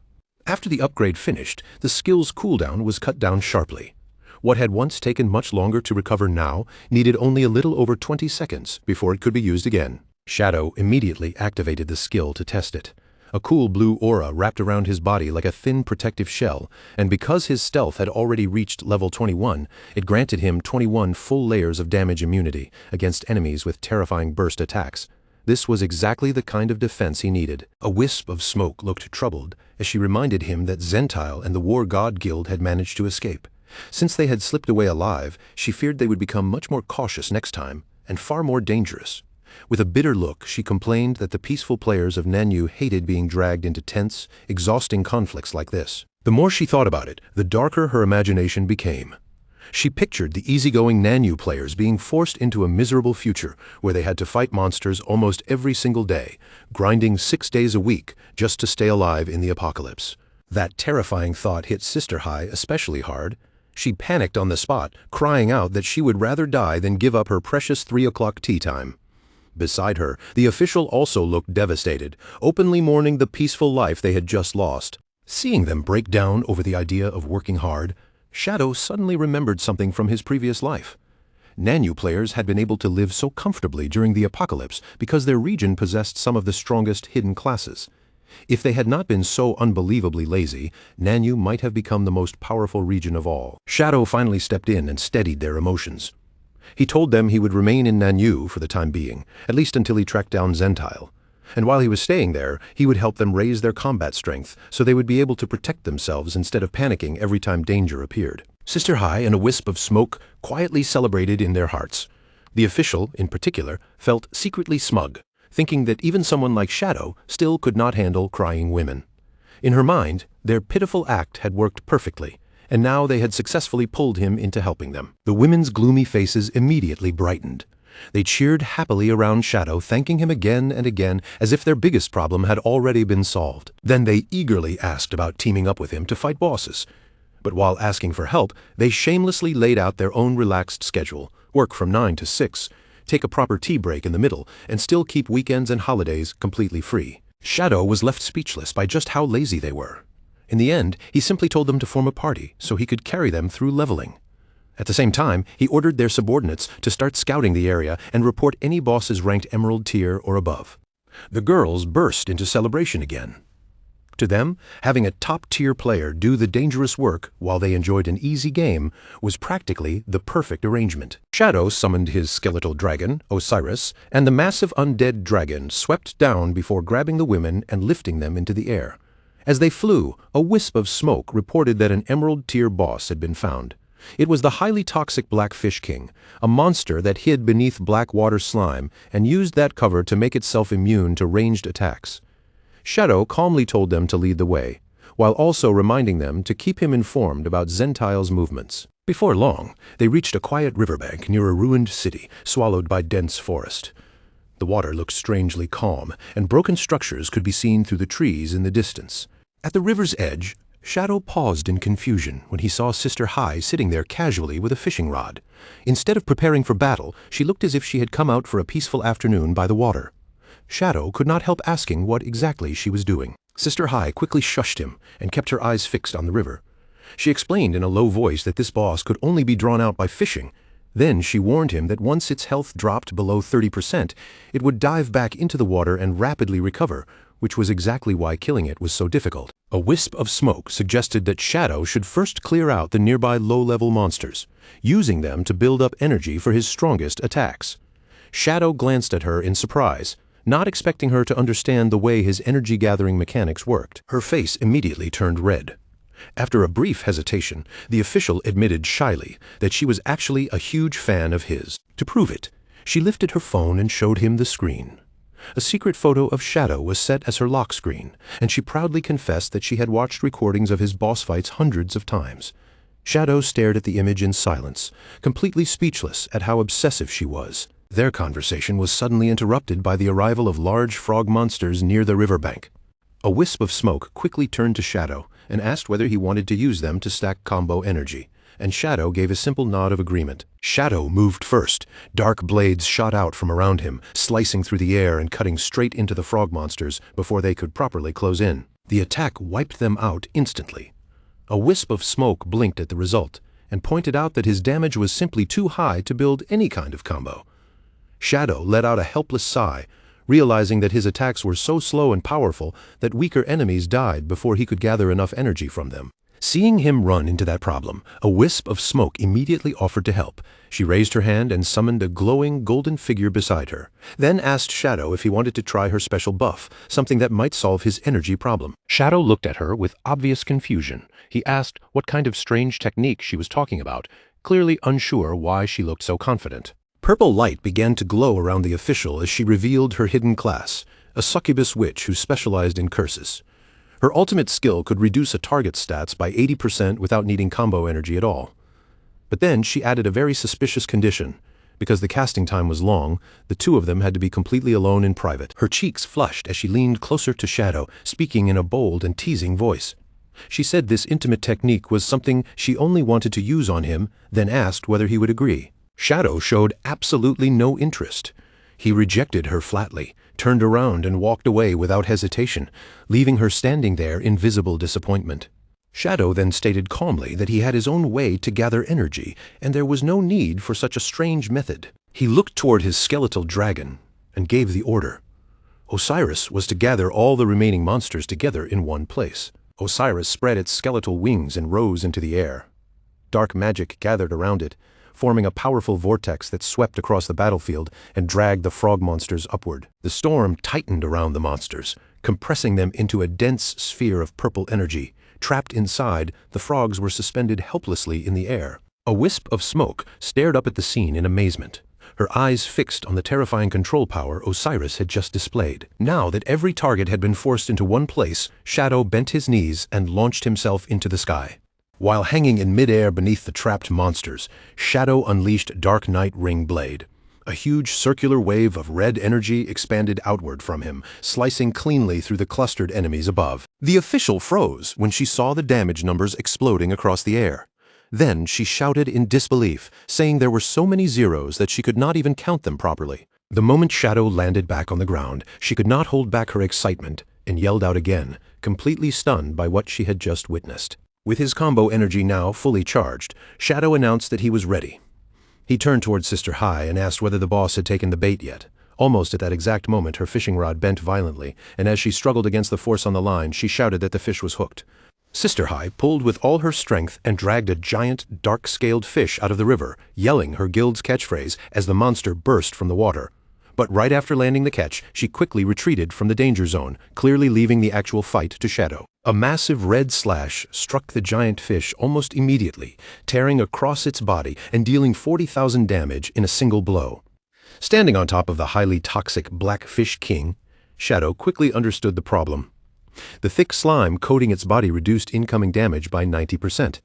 After the upgrade finished, the skill's cooldown was cut down sharply. What had once taken much longer to recover now needed only a little over 20 seconds before it could be used again. Shadow immediately activated the skill to test it. A cool blue aura wrapped around his body like a thin protective shell, and because his stealth had already reached level 21, it granted him 21 full layers of damage immunity against enemies with terrifying burst attacks. This was exactly the kind of defense he needed. A Wisp of Smoke looked troubled as she reminded him that Zentile and the War God Guild had managed to escape. Since they had slipped away alive, she feared they would become much more cautious next time, and far more dangerous. With a bitter look, she complained that the peaceful players of Nanyu hated being dragged into tense, exhausting conflicts like this. The more she thought about it, the darker her imagination became. She pictured the easygoing Nanyu players being forced into a miserable future where they had to fight monsters almost every single day, grinding 6 days a week just to stay alive in the apocalypse. That terrifying thought hit Sister Hai especially hard. She panicked on the spot, crying out that she would rather die than give up her precious 3 o'clock tea time. Beside her, the official also looked devastated, openly mourning the peaceful life they had just lost. Seeing them break down over the idea of working hard, Shadow suddenly remembered something from his previous life. Nanyu players had been able to live so comfortably during the apocalypse because their region possessed some of the strongest hidden classes. If they had not been so unbelievably lazy, Nanyu might have become the most powerful region of all. Shadow finally stepped in and steadied their emotions. He told them he would remain in Nanyu for the time being, at least until he tracked down Zentile. And while he was staying there, he would help them raise their combat strength so they would be able to protect themselves instead of panicking every time danger appeared. Sister Hai and a wisp of smoke quietly celebrated in their hearts. The official, in particular, felt secretly smug, thinking that even someone like Shadow still could not handle crying women. In her mind, their pitiful act had worked perfectly, and now they had successfully pulled him into helping them. The women's gloomy faces immediately brightened. They cheered happily around Shadow, thanking him again and again as if their biggest problem had already been solved. Then they eagerly asked about teaming up with him to fight bosses. But while asking for help, they shamelessly laid out their own relaxed schedule, work from 9 to 6, take a proper tea break in the middle, and still keep weekends and holidays completely free. Shadow was left speechless by just how lazy they were. In the end, he simply told them to form a party so he could carry them through leveling. At the same time, he ordered their subordinates to start scouting the area and report any bosses ranked Emerald tier or above. The girls burst into celebration again. To them, having a top-tier player do the dangerous work while they enjoyed an easy game was practically the perfect arrangement. Shadow summoned his skeletal dragon, Osiris, and the massive undead dragon swept down before grabbing the women and lifting them into the air. As they flew, a wisp of smoke reported that an Emerald tier boss had been found. It was the highly toxic Black Fish King, a monster that hid beneath black water slime and used that cover to make itself immune to ranged attacks. Shadow calmly told them to lead the way, while also reminding them to keep him informed about Zentile's movements. Before long, they reached a quiet riverbank near a ruined city, swallowed by dense forest. The water looked strangely calm, and broken structures could be seen through the trees in the distance. At the river's edge, Shadow paused in confusion when he saw Sister Hai sitting there casually with a fishing rod. Instead of preparing for battle, she looked as if she had come out for a peaceful afternoon by the water. Shadow could not help asking what exactly she was doing. Sister Hai quickly shushed him and kept her eyes fixed on the river. She explained in a low voice that this boss could only be drawn out by fishing. Then she warned him that once its health dropped below 30%, it would dive back into the water and rapidly recover, which was exactly why killing it was so difficult. A wisp of smoke suggested that Shadow should first clear out the nearby low-level monsters, using them to build up energy for his strongest attacks. Shadow glanced at her in surprise, not expecting her to understand the way his energy-gathering mechanics worked. Her face immediately turned red. After a brief hesitation, the official admitted shyly that she was actually a huge fan of his. To prove it, she lifted her phone and showed him the screen. A secret photo of Shadow was set as her lock screen, and she proudly confessed that she had watched recordings of his boss fights hundreds of times. Shadow stared at the image in silence, completely speechless at how obsessive she was. Their conversation was suddenly interrupted by the arrival of large frog monsters near the riverbank. A wisp of smoke quickly turned to Shadow and asked whether he wanted to use them to stack combo energy, and Shadow gave a simple nod of agreement. Shadow moved first. Dark blades shot out from around him, slicing through the air and cutting straight into the frog monsters before they could properly close in. The attack wiped them out instantly. A wisp of smoke blinked at the result and pointed out that his damage was simply too high to build any kind of combo. Shadow let out a helpless sigh, realizing that his attacks were so slow and powerful that weaker enemies died before he could gather enough energy from them. Seeing him run into that problem, a wisp of smoke immediately offered to help. She raised her hand and summoned a glowing golden figure beside her, then asked Shadow if he wanted to try her special buff, something that might solve his energy problem. Shadow looked at her with obvious confusion. He asked what kind of strange technique she was talking about, clearly unsure why she looked so confident. Purple light began to glow around the official as she revealed her hidden class, a succubus witch who specialized in curses. Her ultimate skill could reduce a target's stats by 80% without needing combo energy at all. But then she added a very suspicious condition. Because the casting time was long, the two of them had to be completely alone in private. Her cheeks flushed as she leaned closer to Shadow, speaking in a bold and teasing voice. She said this intimate technique was something she only wanted to use on him, then asked whether he would agree. Shadow showed absolutely no interest. He rejected her flatly, turned around and walked away without hesitation, leaving her standing there in visible disappointment. Shadow then stated calmly that he had his own way to gather energy, and there was no need for such a strange method. He looked toward his skeletal dragon and gave the order. Osiris was to gather all the remaining monsters together in one place. Osiris spread its skeletal wings and rose into the air. Dark magic gathered around it, forming a powerful vortex that swept across the battlefield and dragged the frog monsters upward. The storm tightened around the monsters, compressing them into a dense sphere of purple energy. Trapped inside, the frogs were suspended helplessly in the air. A wisp of smoke stared up at the scene in amazement, her eyes fixed on the terrifying control power Osiris had just displayed. Now that every target had been forced into one place, Shadow bent his knees and launched himself into the sky. While hanging in midair beneath the trapped monsters, Shadow unleashed Dark Night Ring Blade. A huge circular wave of red energy expanded outward from him, slicing cleanly through the clustered enemies above. The official froze when she saw the damage numbers exploding across the air. Then she shouted in disbelief, saying there were so many zeros that she could not even count them properly. The moment Shadow landed back on the ground, she could not hold back her excitement and yelled out again, completely stunned by what she had just witnessed. With his combo energy now fully charged, Shadow announced that he was ready. He turned towards Sister Hai and asked whether the boss had taken the bait yet. Almost at that exact moment, her fishing rod bent violently, and as she struggled against the force on the line, she shouted that the fish was hooked. Sister Hai pulled with all her strength and dragged a giant, dark-scaled fish out of the river, yelling her guild's catchphrase as the monster burst from the water. But right after landing the catch, she quickly retreated from the danger zone, clearly leaving the actual fight to Shadow. A massive red slash struck the giant fish almost immediately, tearing across its body and dealing 40,000 damage in a single blow. Standing on top of the highly toxic Black Fish King, Shadow quickly understood the problem. The thick slime coating its body reduced incoming damage by 90%.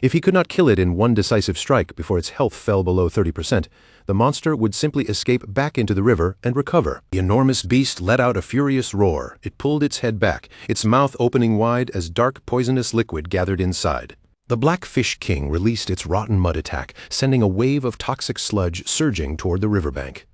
If he could not kill it in one decisive strike before its health fell below 30%, the monster would simply escape back into the river and recover. The enormous beast let out a furious roar. It pulled its head back, its mouth opening wide as dark poisonous liquid gathered inside. The Black Fish King released its rotten mud attack, sending a wave of toxic sludge surging toward the riverbank.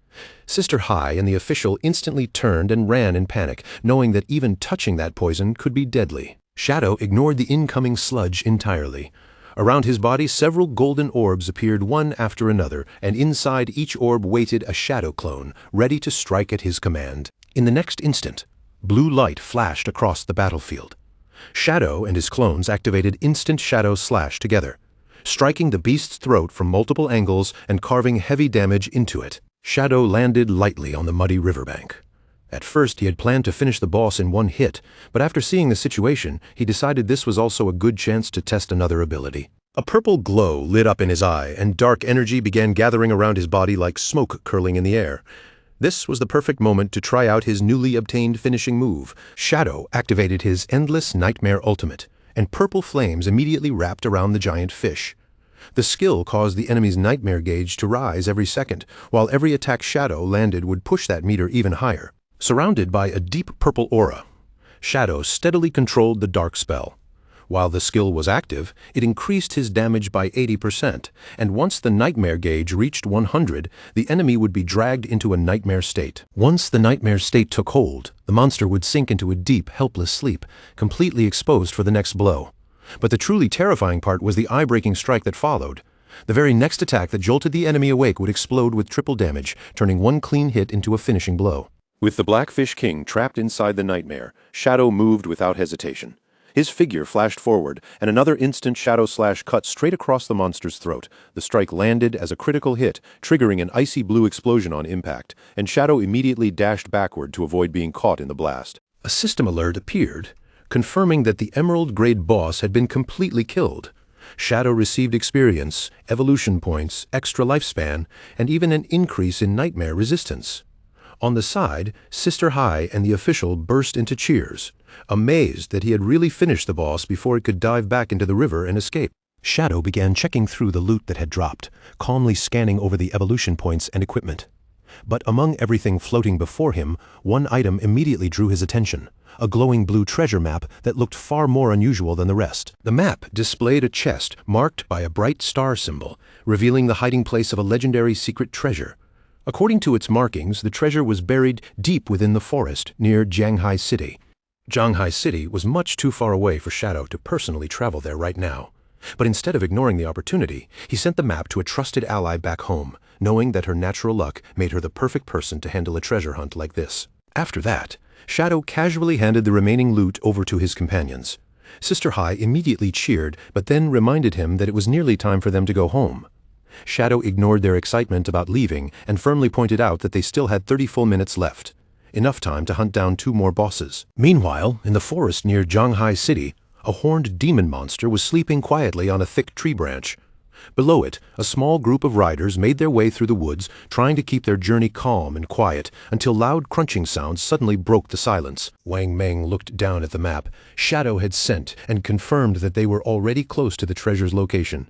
Sister Hai and the official instantly turned and ran in panic, knowing that even touching that poison could be deadly. Shadow ignored the incoming sludge entirely. Around his body, several golden orbs appeared one after another, and inside each orb waited a shadow clone, ready to strike at his command. In the next instant, blue light flashed across the battlefield. Shadow and his clones activated instant shadow slash together, striking the beast's throat from multiple angles and carving heavy damage into it. Shadow landed lightly on the muddy riverbank. At first, he had planned to finish the boss in one hit, but after seeing the situation, he decided this was also a good chance to test another ability. A purple glow lit up in his eye, and dark energy began gathering around his body like smoke curling in the air. This was the perfect moment to try out his newly obtained finishing move. Shadow activated his Endless Nightmare Ultimate, and purple flames immediately wrapped around the giant fish. The skill caused the enemy's nightmare gauge to rise every second, while every attack Shadow landed would push that meter even higher. Surrounded by a deep purple aura, Shadow steadily controlled the dark spell. While the skill was active, it increased his damage by 80%, and once the nightmare gauge reached 100, the enemy would be dragged into a nightmare state. Once the nightmare state took hold, the monster would sink into a deep, helpless sleep, completely exposed for the next blow. But the truly terrifying part was the eye-breaking strike that followed. The very next attack that jolted the enemy awake would explode with triple damage, turning one clean hit into a finishing blow. With the Black Fish King trapped inside the nightmare, Shadow moved without hesitation. His figure flashed forward, and another instant shadow slash cut straight across the monster's throat. The strike landed as a critical hit, triggering an icy blue explosion on impact, and Shadow immediately dashed backward to avoid being caught in the blast. A system alert appeared, confirming that the Emerald-grade boss had been completely killed. Shadow received experience, evolution points, extra lifespan, and even an increase in nightmare resistance. On the side, Sister Hai and the official burst into cheers, amazed that he had really finished the boss before it could dive back into the river and escape. Shadow began checking through the loot that had dropped, calmly scanning over the evolution points and equipment. But among everything floating before him, one item immediately drew his attention, a glowing blue treasure map that looked far more unusual than the rest. The map displayed a chest marked by a bright star symbol, revealing the hiding place of a legendary secret treasure. According to its markings, the treasure was buried deep within the forest near Jianghai City. Jianghai City was much too far away for Shadow to personally travel there right now. But instead of ignoring the opportunity, he sent the map to a trusted ally back home, knowing that her natural luck made her the perfect person to handle a treasure hunt like this. After that, Shadow casually handed the remaining loot over to his companions. Sister Hai immediately cheered, but then reminded him that it was nearly time for them to go home. Shadow ignored their excitement about leaving and firmly pointed out that they still had 30 full minutes left, enough time to hunt down 2 more bosses. Meanwhile, in the forest near Jianghai City, a horned demon monster was sleeping quietly on a thick tree branch. Below it, a small group of riders made their way through the woods, trying to keep their journey calm and quiet, until loud crunching sounds suddenly broke the silence. Wang Meng looked down at the map Shadow had sent and confirmed that they were already close to the treasure's location.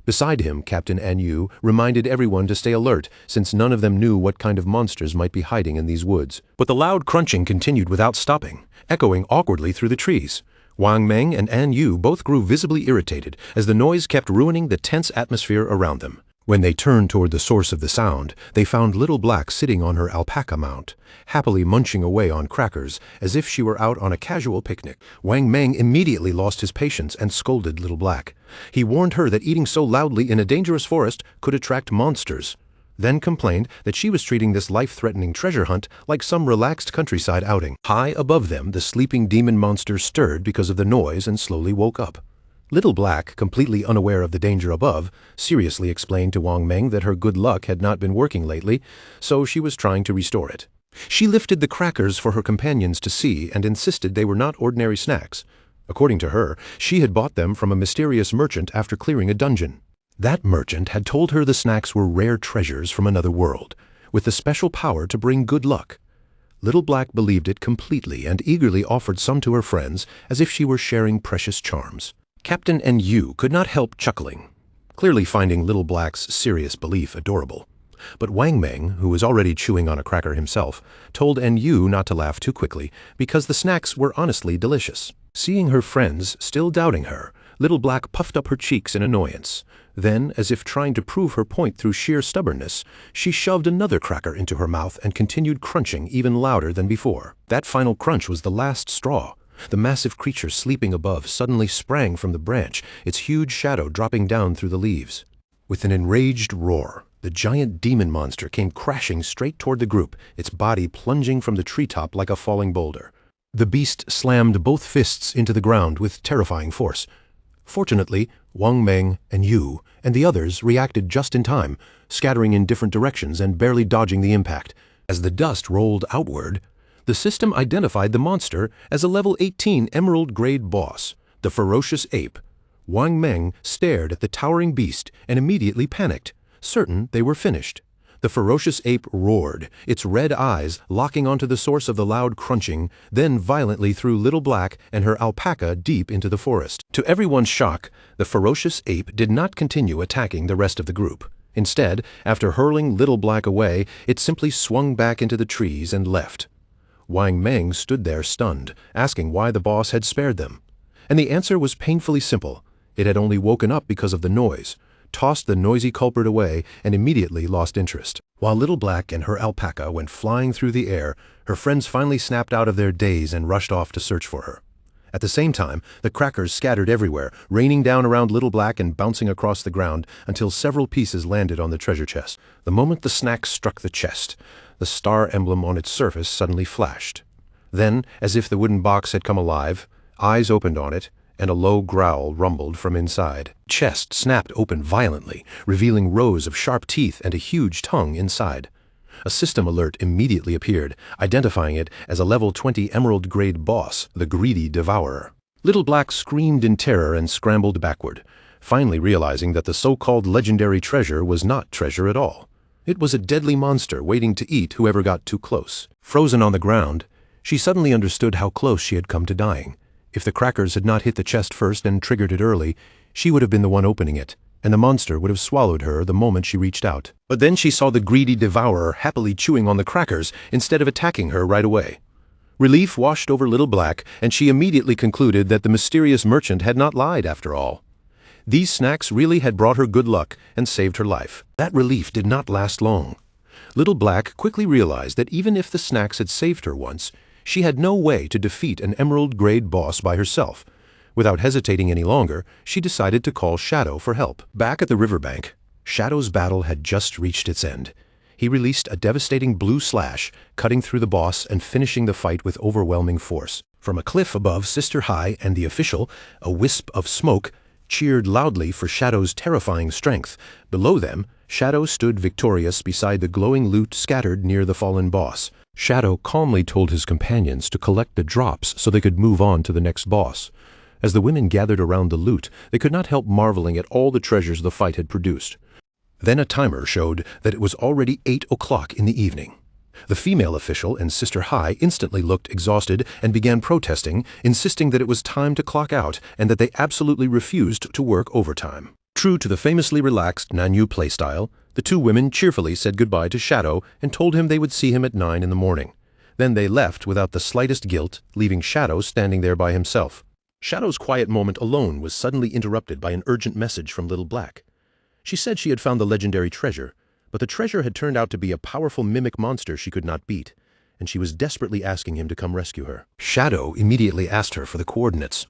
Beside him, Captain An Yu reminded everyone to stay alert, since none of them knew what kind of monsters might be hiding in these woods. But the loud crunching continued without stopping, echoing awkwardly through the trees. Wang Meng and An Yu both grew visibly irritated as the noise kept ruining the tense atmosphere around them. When they turned toward the source of the sound, they found Little Black sitting on her alpaca mount, happily munching away on crackers as if she were out on a casual picnic. Wang Meng immediately lost his patience and scolded Little Black. He warned her that eating so loudly in a dangerous forest could attract monsters, then complained that she was treating this life-threatening treasure hunt like some relaxed countryside outing. High above them, the sleeping demon monster stirred because of the noise and slowly woke up. Little Black, completely unaware of the danger above, seriously explained to Wang Meng that her good luck had not been working lately, so she was trying to restore it. She lifted the crackers for her companions to see and insisted they were not ordinary snacks. According to her, she had bought them from a mysterious merchant after clearing a dungeon. That merchant had told her the snacks were rare treasures from another world, with the special power to bring good luck. Little Black believed it completely and eagerly offered some to her friends as if she were sharing precious charms. Captain An Yu could not help chuckling, clearly finding Little Black's serious belief adorable. But Wang Meng, who was already chewing on a cracker himself, told An Yu not to laugh too quickly because the snacks were honestly delicious. Seeing her friends still doubting her, Little Black puffed up her cheeks in annoyance. Then, as if trying to prove her point through sheer stubbornness, she shoved another cracker into her mouth and continued crunching even louder than before. That final crunch was the last straw. The massive creature sleeping above suddenly sprang from the branch, its huge shadow dropping down through the leaves. With an enraged roar, the giant demon monster came crashing straight toward the group, its body plunging from the treetop like a falling boulder. The beast slammed both fists into the ground with terrifying force. Fortunately, Wang Meng and Yu and the others reacted just in time, scattering in different directions and barely dodging the impact. As the dust rolled outward, the system identified the monster as a level 18 emerald-grade boss, the ferocious ape. Wang Meng stared at the towering beast and immediately panicked, certain they were finished. The ferocious ape roared, its red eyes locking onto the source of the loud crunching, then violently threw Little Black and her alpaca deep into the forest. To everyone's shock, the ferocious ape did not continue attacking the rest of the group. Instead, after hurling Little Black away, it simply swung back into the trees and left. Wang Meng stood there stunned, asking why the boss had spared them. And the answer was painfully simple. It had only woken up because of the noise, tossed the noisy culprit away, and immediately lost interest. While Little Black and her alpaca went flying through the air, her friends finally snapped out of their daze and rushed off to search for her. At the same time, the crackers scattered everywhere, raining down around Little Black and bouncing across the ground until several pieces landed on the treasure chest. The moment the snack struck the chest, the star emblem on its surface suddenly flashed. Then, as if the wooden box had come alive, Eyes opened on it, and a low growl rumbled from inside. Chest snapped open violently, revealing rows of sharp teeth and a huge tongue inside. A system alert immediately appeared, identifying it as a level 20 emerald-grade boss, the Greedy Devourer. Little Black screamed in terror and scrambled backward, finally realizing that the so-called legendary treasure was not treasure at all. It was a deadly monster waiting to eat whoever got too close. Frozen on the ground, she suddenly understood how close she had come to dying. If the crackers had not hit the chest first and triggered it early, she would have been the one opening it, and the monster would have swallowed her the moment she reached out. But then she saw the Greedy Devourer happily chewing on the crackers instead of attacking her right away. Relief washed over Little Black, and she immediately concluded that the mysterious merchant had not lied after all. These snacks really had brought her good luck and saved her life. That relief did not last long. Little Black quickly realized that even if the snacks had saved her once, she had no way to defeat an emerald-grade boss by herself. Without hesitating any longer, she decided to call Shadow for help. Back at the riverbank, Shadow's battle had just reached its end. He released a devastating blue slash, cutting through the boss and finishing the fight with overwhelming force. From a cliff above Sister High and the official, a wisp of smoke cheered loudly for Shadow's terrifying strength. Below them, Shadow stood victorious beside the glowing loot scattered near the fallen boss. Shadow calmly told his companions to collect the drops so they could move on to the next boss. As the women gathered around the loot, they could not help marveling at all the treasures the fight had produced. Then a timer showed that it was already 8 o'clock in the evening. The female official and Sister High instantly looked exhausted and began protesting, insisting that it was time to clock out and that they absolutely refused to work overtime. True to the famously relaxed Nanyu playstyle, the two women cheerfully said goodbye to Shadow and told him they would see him at 9 in the morning. Then they left without the slightest guilt, leaving Shadow standing there by himself. Shadow's quiet moment alone was suddenly interrupted by an urgent message from Little Black. She said she had found the legendary treasure, but the treasure had turned out to be a powerful mimic monster she could not beat, and she was desperately asking him to come rescue her. Shadow immediately asked her for the coordinates.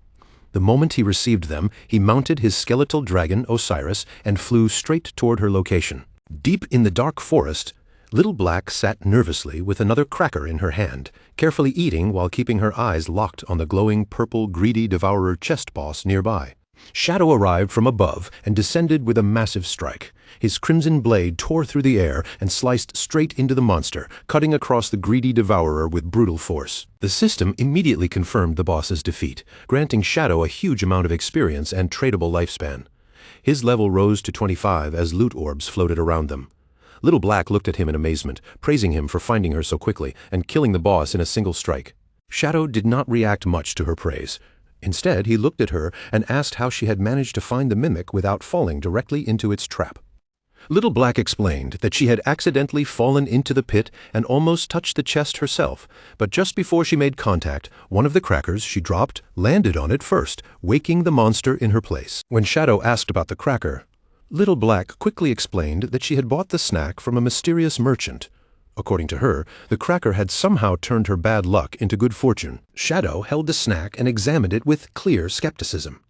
The moment he received them, he mounted his skeletal dragon, Osiris, and flew straight toward her location. Deep in the dark forest, Little Black sat nervously with another cracker in her hand, carefully eating while keeping her eyes locked on the glowing purple Greedy Devourer chest boss nearby. Shadow arrived from above and descended with a massive strike. His crimson blade tore through the air and sliced straight into the monster, cutting across the Greedy Devourer with brutal force. The system immediately confirmed the boss's defeat, granting Shadow a huge amount of experience and tradable lifespan. His level rose to 25 as loot orbs floated around them. Little Black looked at him in amazement, praising him for finding her so quickly and killing the boss in a single strike. Shadow did not react much to her praise. Instead, he looked at her and asked how she had managed to find the mimic without falling directly into its trap. Little Black explained that she had accidentally fallen into the pit and almost touched the chest herself, but just before she made contact, one of the crackers she dropped landed on it first, waking the monster in her place. When Shadow asked about the cracker, Little Black quickly explained that she had bought the snack from a mysterious merchant. According to her, the cracker had somehow turned her bad luck into good fortune. Shadow held the snack and examined it with clear skepticism.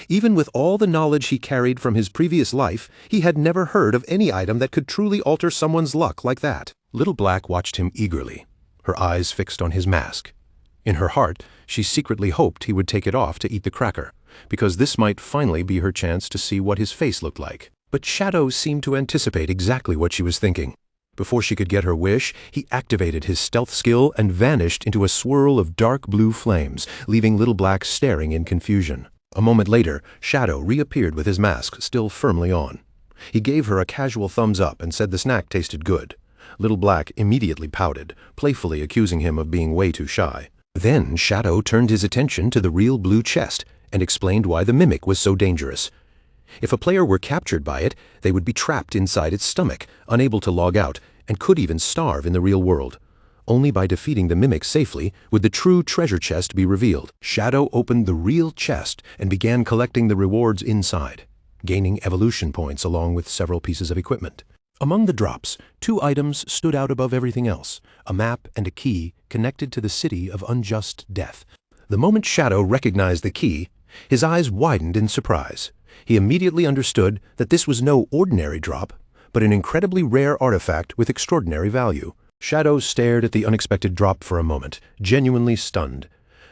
Even with all the knowledge he carried from his previous life, he had never heard of any item that could truly alter someone's luck like that. Little Black watched him eagerly, her eyes fixed on his mask. In her heart, she secretly hoped he would take it off to eat the cracker, because this might finally be her chance to see what his face looked like. But Shadow seemed to anticipate exactly what she was thinking. Before she could get her wish, he activated his stealth skill and vanished into a swirl of dark blue flames, leaving Little Black staring in confusion. A moment later, Shadow reappeared with his mask still firmly on. He gave her a casual thumbs up and said the snack tasted good. Little Black immediately pouted, playfully accusing him of being way too shy. Then Shadow turned his attention to the real blue chest and explained why the mimic was so dangerous. If a player were captured by it, they would be trapped inside its stomach, unable to log out, and could even starve in the real world. Only by defeating the mimic safely would the true treasure chest be revealed. Shadow opened the real chest and began collecting the rewards inside, gaining evolution points along with several pieces of equipment. Among the drops, 2 items stood out above everything else, a map and a key connected to the city of unjust death. The moment Shadow recognized the key, his eyes widened in surprise. He immediately understood that this was no ordinary drop, but an incredibly rare artifact with extraordinary value. Shadow stared at the unexpected drop for a moment, genuinely stunned.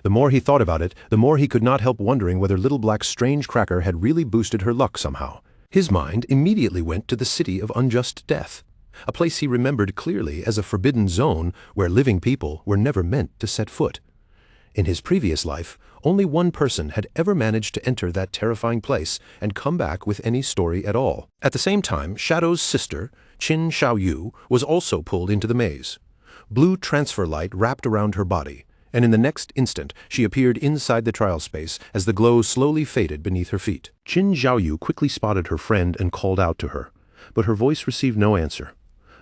The more he thought about it, the more he could not help wondering whether Little Black's strange cracker had really boosted her luck somehow. His mind immediately went to the City of Unjust Death, a place he remembered clearly as a forbidden zone where living people were never meant to set foot. In his previous life, only one person had ever managed to enter that terrifying place and come back with any story at all. At the same time, Shadow's sister, Qin Xiaoyu, was also pulled into the maze. Blue transfer light wrapped around her body, and in the next instant she appeared inside the trial space as the glow slowly faded beneath her feet. Qin Xiaoyu quickly spotted her friend and called out to her, but her voice received no answer.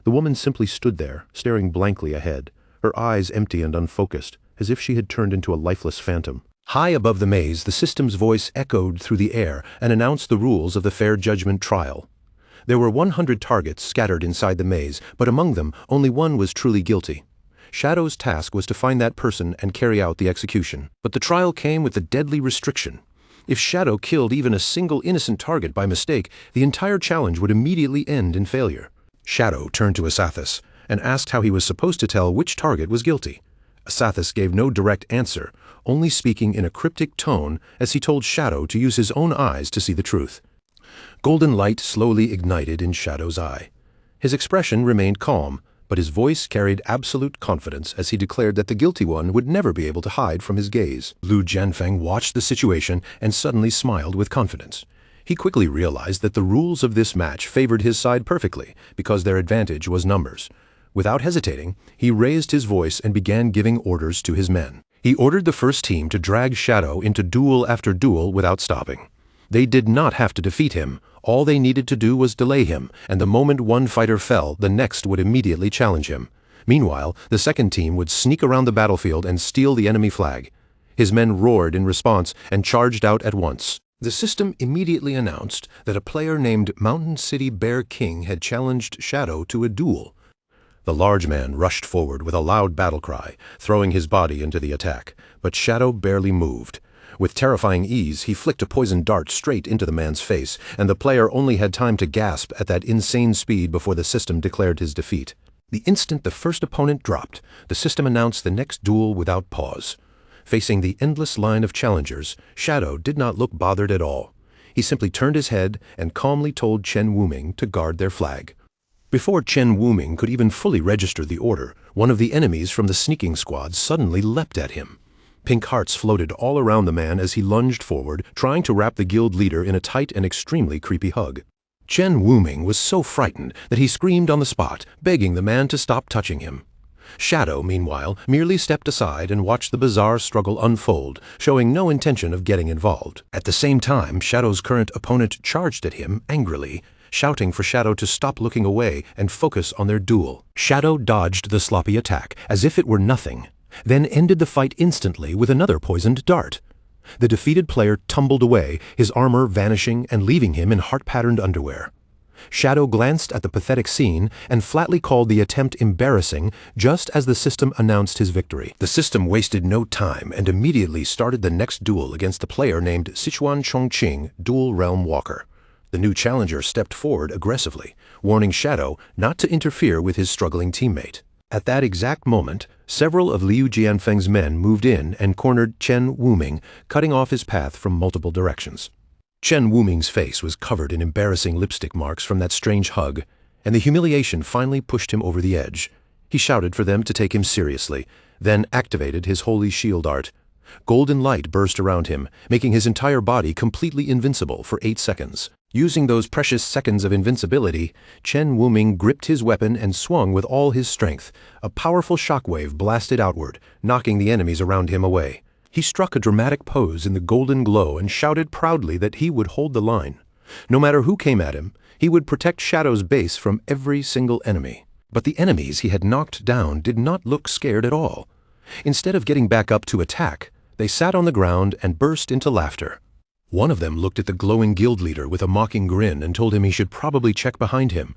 The woman simply stood there, staring blankly ahead, her eyes empty and unfocused, as if she had turned into a lifeless phantom. High above the maze, the system's voice echoed through the air and announced the rules of the Fair Judgment trial. There were 100 targets scattered inside the maze, but among them, only one was truly guilty. Shadow's task was to find that person and carry out the execution. But the trial came with a deadly restriction. If Shadow killed even a single innocent target by mistake, the entire challenge would immediately end in failure. Shadow turned to Asathas and asked how he was supposed to tell which target was guilty. Asathas gave no direct answer, only speaking in a cryptic tone as he told Shadow to use his own eyes to see the truth. Golden light slowly ignited in Shadow's eye. His expression remained calm, but his voice carried absolute confidence as he declared that the guilty one would never be able to hide from his gaze. Lu Jianfeng watched the situation and suddenly smiled with confidence. He quickly realized that the rules of this match favored his side perfectly because their advantage was numbers. Without hesitating, he raised his voice and began giving orders to his men. He ordered the first team to drag Shadow into duel after duel without stopping. They did not have to defeat him. All they needed to do was delay him, and the moment one fighter fell, the next would immediately challenge him. Meanwhile, the second team would sneak around the battlefield and steal the enemy flag. His men roared in response and charged out at once. The system immediately announced that a player named Mountain City Bear King had challenged Shadow to a duel. The large man rushed forward with a loud battle cry, throwing his body into the attack, but Shadow barely moved. With terrifying ease, he flicked a poisoned dart straight into the man's face, and the player only had time to gasp at that insane speed before the system declared his defeat. The instant the first opponent dropped, the system announced the next duel without pause. Facing the endless line of challengers, Shadow did not look bothered at all. He simply turned his head and calmly told Chen Wuming to guard their flag. Before Chen Wuming could even fully register the order, one of the enemies from the sneaking squad suddenly leapt at him. Pink hearts floated all around the man as he lunged forward, trying to wrap the guild leader in a tight and extremely creepy hug. Chen Wuming was so frightened that he screamed on the spot, begging the man to stop touching him. Shadow, meanwhile, merely stepped aside and watched the bizarre struggle unfold, showing no intention of getting involved. At the same time, Shadow's current opponent charged at him angrily, shouting for Shadow to stop looking away and focus on their duel. Shadow dodged the sloppy attack as if it were nothing, then ended the fight instantly with another poisoned dart. The defeated player tumbled away, his armor vanishing and leaving him in heart-patterned underwear. Shadow glanced at the pathetic scene and flatly called the attempt embarrassing just as the system announced his victory. The system wasted no time and immediately started the next duel against a player named Sichuan Chongqing, Dual Realm Walker. The new challenger stepped forward aggressively, warning Shadow not to interfere with his struggling teammate. At that exact moment, several of Liu Jianfeng's men moved in and cornered Chen Wuming, cutting off his path from multiple directions. Chen Wuming's face was covered in embarrassing lipstick marks from that strange hug, and the humiliation finally pushed him over the edge. He shouted for them to take him seriously, then activated his holy shield art. Golden light burst around him, making his entire body completely invincible for 8 seconds. Using those precious seconds of invincibility, Chen Wuming gripped his weapon and swung with all his strength. A powerful shockwave blasted outward, knocking the enemies around him away. He struck a dramatic pose in the golden glow and shouted proudly that he would hold the line. No matter who came at him, he would protect Shadow's base from every single enemy. But the enemies he had knocked down did not look scared at all. Instead of getting back up to attack, they sat on the ground and burst into laughter. One of them looked at the glowing guild leader with a mocking grin and told him he should probably check behind him.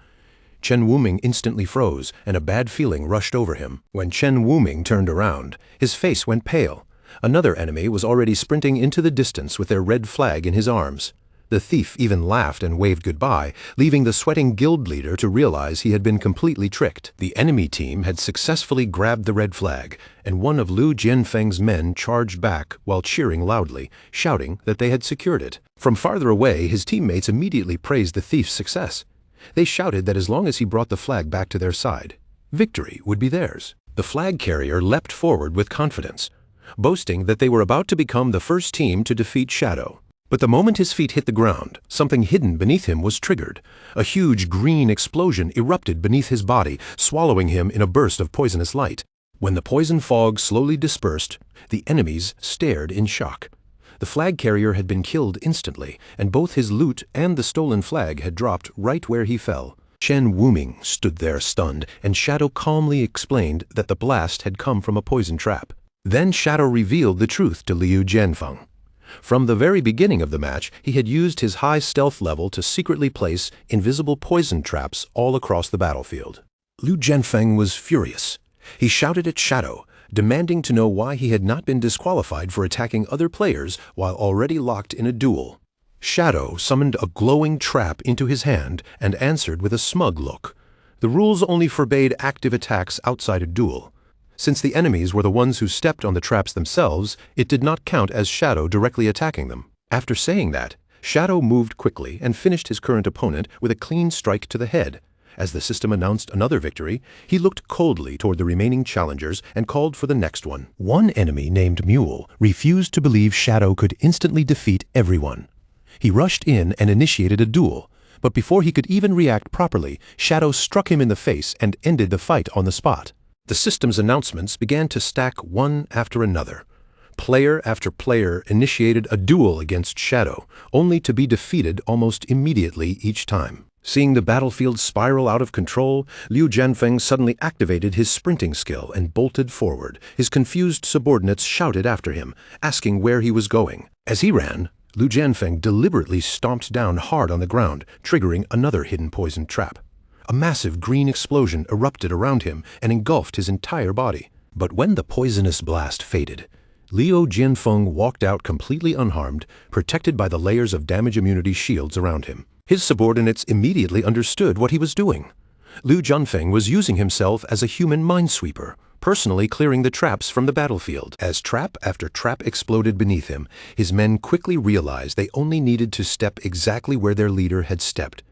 Chen Wuming instantly froze, and a bad feeling rushed over him. When Chen Wuming turned around, his face went pale. Another enemy was already sprinting into the distance with their red flag in his arms. The thief even laughed and waved goodbye, leaving the sweating guild leader to realize he had been completely tricked. The enemy team had successfully grabbed the red flag, and one of Liu Jianfeng's men charged back while cheering loudly, shouting that they had secured it. From farther away, his teammates immediately praised the thief's success. They shouted that as long as he brought the flag back to their side, victory would be theirs. The flag carrier leapt forward with confidence, boasting that they were about to become the first team to defeat Shadow. But the moment his feet hit the ground, something hidden beneath him was triggered. A huge green explosion erupted beneath his body, swallowing him in a burst of poisonous light. When the poison fog slowly dispersed, the enemies stared in shock. The flag carrier had been killed instantly, and both his loot and the stolen flag had dropped right where he fell. Chen Wuming stood there stunned, and Shadow calmly explained that the blast had come from a poison trap. Then Shadow revealed the truth to Liu Jianfeng. From the very beginning of the match, he had used his high stealth level to secretly place invisible poison traps all across the battlefield. Liu Jianfeng was furious. He shouted at Shadow, demanding to know why he had not been disqualified for attacking other players while already locked in a duel. Shadow summoned a glowing trap into his hand and answered with a smug look. The rules only forbade active attacks outside a duel. Since the enemies were the ones who stepped on the traps themselves, it did not count as Shadow directly attacking them. After saying that, Shadow moved quickly and finished his current opponent with a clean strike to the head. As the system announced another victory, he looked coldly toward the remaining challengers and called for the next one. One enemy named Mule refused to believe Shadow could instantly defeat everyone. He rushed in and initiated a duel, but before he could even react properly, Shadow struck him in the face and ended the fight on the spot. The system's announcements began to stack one after another. Player after player initiated a duel against Shadow, only to be defeated almost immediately each time. Seeing the battlefield spiral out of control, Liu Jianfeng suddenly activated his sprinting skill and bolted forward. His confused subordinates shouted after him, asking where he was going. As he ran, Liu Jianfeng deliberately stomped down hard on the ground, triggering another hidden poison trap. A massive green explosion erupted around him and engulfed his entire body. But when the poisonous blast faded, Liu Jianfeng walked out completely unharmed, protected by the layers of damage immunity shields around him. His subordinates immediately understood what he was doing. Liu Jianfeng was using himself as a human minesweeper, personally clearing the traps from the battlefield. As trap after trap exploded beneath him, his men quickly realized they only needed to step exactly where their leader had stepped.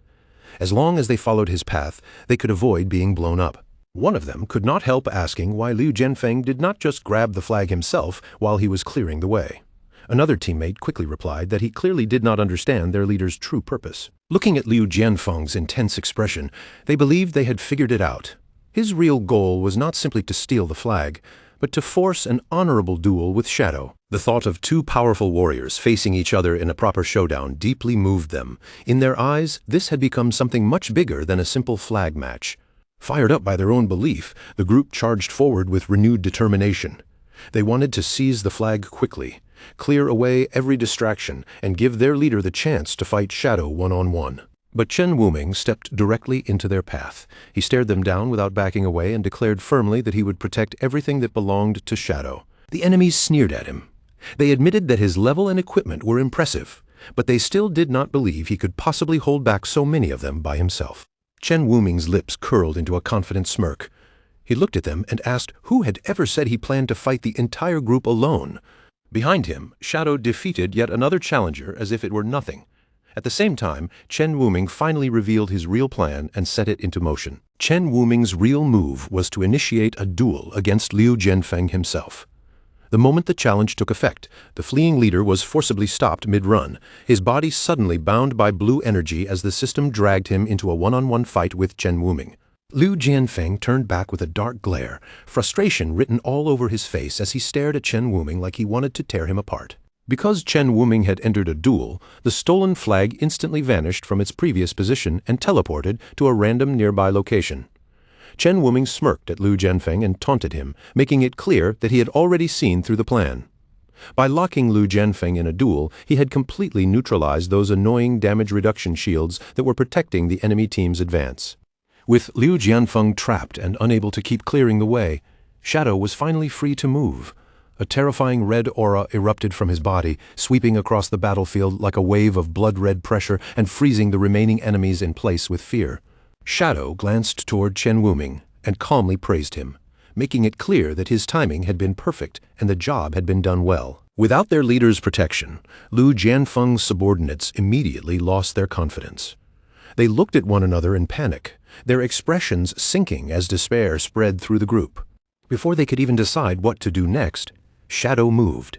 As long as they followed his path, they could avoid being blown up. One of them could not help asking why Liu Jianfeng did not just grab the flag himself while he was clearing the way. Another teammate quickly replied that he clearly did not understand their leader's true purpose. Looking at Liu Jianfeng's intense expression, they believed they had figured it out. His real goal was not simply to steal the flag, but to force an honorable duel with Shadow. The thought of two powerful warriors facing each other in a proper showdown deeply moved them. In their eyes, this had become something much bigger than a simple flag match. Fired up by their own belief, the group charged forward with renewed determination. They wanted to seize the flag quickly, clear away every distraction, and give their leader the chance to fight Shadow one-on-one. But Chen Wuming stepped directly into their path. He stared them down without backing away and declared firmly that he would protect everything that belonged to Shadow. The enemies sneered at him. They admitted that his level and equipment were impressive, but they still did not believe he could possibly hold back so many of them by himself. Chen Wuming's lips curled into a confident smirk. He looked at them and asked who had ever said he planned to fight the entire group alone. Behind him, Shadow defeated yet another challenger as if it were nothing. At the same time, Chen Wuming finally revealed his real plan and set it into motion. Chen Wuming's real move was to initiate a duel against Liu Jianfeng himself. The moment the challenge took effect, the fleeing leader was forcibly stopped mid-run, his body suddenly bound by blue energy as the system dragged him into a one-on-one fight with Chen Wuming. Liu Jianfeng turned back with a dark glare, frustration written all over his face as he stared at Chen Wuming like he wanted to tear him apart. Because Chen Wuming had entered a duel, the stolen flag instantly vanished from its previous position and teleported to a random nearby location. Chen Wuming smirked at Liu Jianfeng and taunted him, making it clear that he had already seen through the plan. By locking Liu Jianfeng in a duel, he had completely neutralized those annoying damage reduction shields that were protecting the enemy team's advance. With Liu Jianfeng trapped and unable to keep clearing the way, Shadow was finally free to move. A terrifying red aura erupted from his body, sweeping across the battlefield like a wave of blood-red pressure and freezing the remaining enemies in place with fear. Shadow glanced toward Chen Wuming and calmly praised him, making it clear that his timing had been perfect and the job had been done well. Without their leader's protection, Lu Jianfeng's subordinates immediately lost their confidence. They looked at one another in panic, their expressions sinking as despair spread through the group. Before they could even decide what to do next, Shadow moved.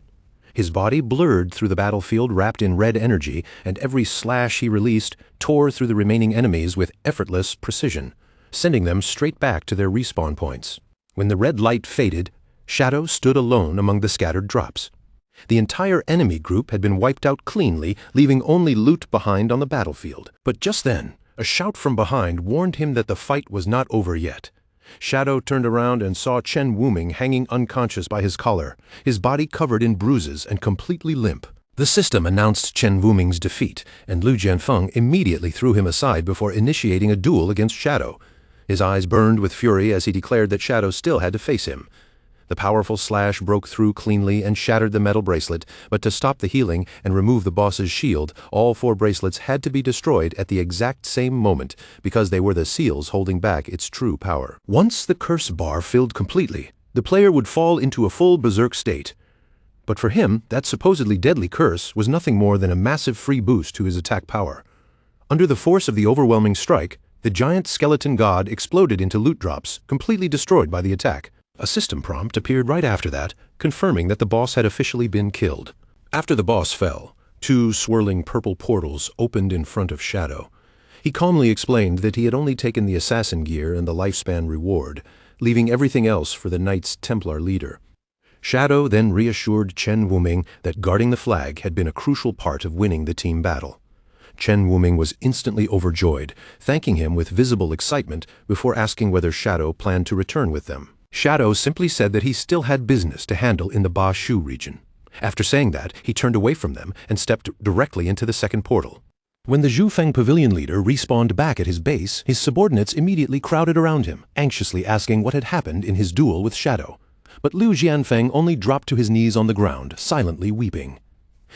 His body blurred through the battlefield wrapped in red energy, and every slash he released tore through the remaining enemies with effortless precision, sending them straight back to their respawn points. When the red light faded, Shadow stood alone among the scattered drops. The entire enemy group had been wiped out cleanly, leaving only loot behind on the battlefield. But just then, a shout from behind warned him that the fight was not over yet. Shadow turned around and saw Chen Wuming hanging unconscious by his collar, his body covered in bruises and completely limp. The system announced Chen Wuming's defeat, and Lu Jianfeng immediately threw him aside before initiating a duel against Shadow. His eyes burned with fury as he declared that Shadow still had to face him. The powerful slash broke through cleanly and shattered the metal bracelet, but to stop the healing and remove the boss's shield, all 4 bracelets had to be destroyed at the exact same moment because they were the seals holding back its true power. Once the curse bar filled completely, the player would fall into a full berserk state. But for him, that supposedly deadly curse was nothing more than a massive free boost to his attack power. Under the force of the overwhelming strike, the giant skeleton god exploded into loot drops, completely destroyed by the attack. A system prompt appeared right after that, confirming that the boss had officially been killed. After the boss fell, 2 swirling purple portals opened in front of Shadow. He calmly explained that he had only taken the assassin gear and the lifespan reward, leaving everything else for the Knights Templar leader. Shadow then reassured Chen Wuming that guarding the flag had been a crucial part of winning the team battle. Chen Wuming was instantly overjoyed, thanking him with visible excitement before asking whether Shadow planned to return with them. Shadow simply said that he still had business to handle in the Ba Shu region. After saying that, he turned away from them and stepped directly into the second portal. When the Zhufeng Pavilion leader respawned back at his base, his subordinates immediately crowded around him, anxiously asking what had happened in his duel with Shadow. But Lu Jianfeng only dropped to his knees on the ground, silently weeping.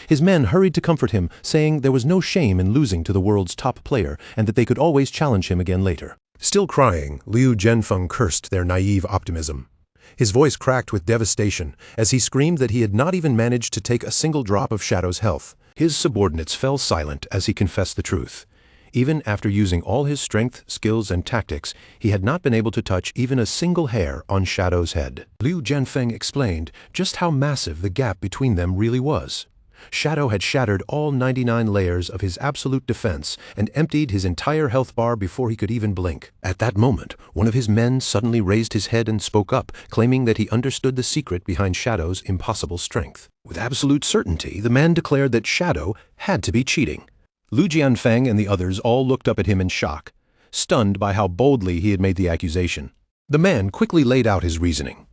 His men hurried to comfort him, saying there was no shame in losing to the world's top player and that they could always challenge him again later. Still crying, Liu Jianfeng cursed their naive optimism. His voice cracked with devastation as he screamed that he had not even managed to take a single drop of Shadow's health. His subordinates fell silent as he confessed the truth. Even after using all his strength, skills, and tactics, he had not been able to touch even a single hair on Shadow's head. Liu Jianfeng explained just how massive the gap between them really was. Shadow had shattered all 99 layers of his absolute defense and emptied his entire health bar before he could even blink. At that moment, one of his men suddenly raised his head and spoke up, claiming that he understood the secret behind Shadow's impossible strength. With absolute certainty, the man declared that Shadow had to be cheating. Lu Jianfeng and the others all looked up at him in shock, stunned by how boldly he had made the accusation. The man quickly laid out his reasoning.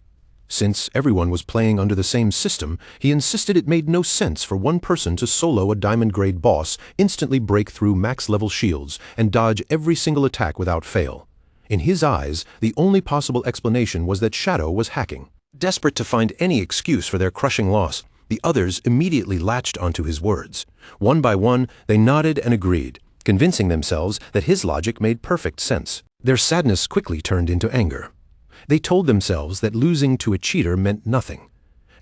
Since everyone was playing under the same system, he insisted it made no sense for one person to solo a diamond-grade boss, instantly break through max-level shields, and dodge every single attack without fail. In his eyes, the only possible explanation was that Shadow was hacking. Desperate to find any excuse for their crushing loss, the others immediately latched onto his words. One by one, they nodded and agreed, convincing themselves that his logic made perfect sense. Their sadness quickly turned into anger. They told themselves that losing to a cheater meant nothing,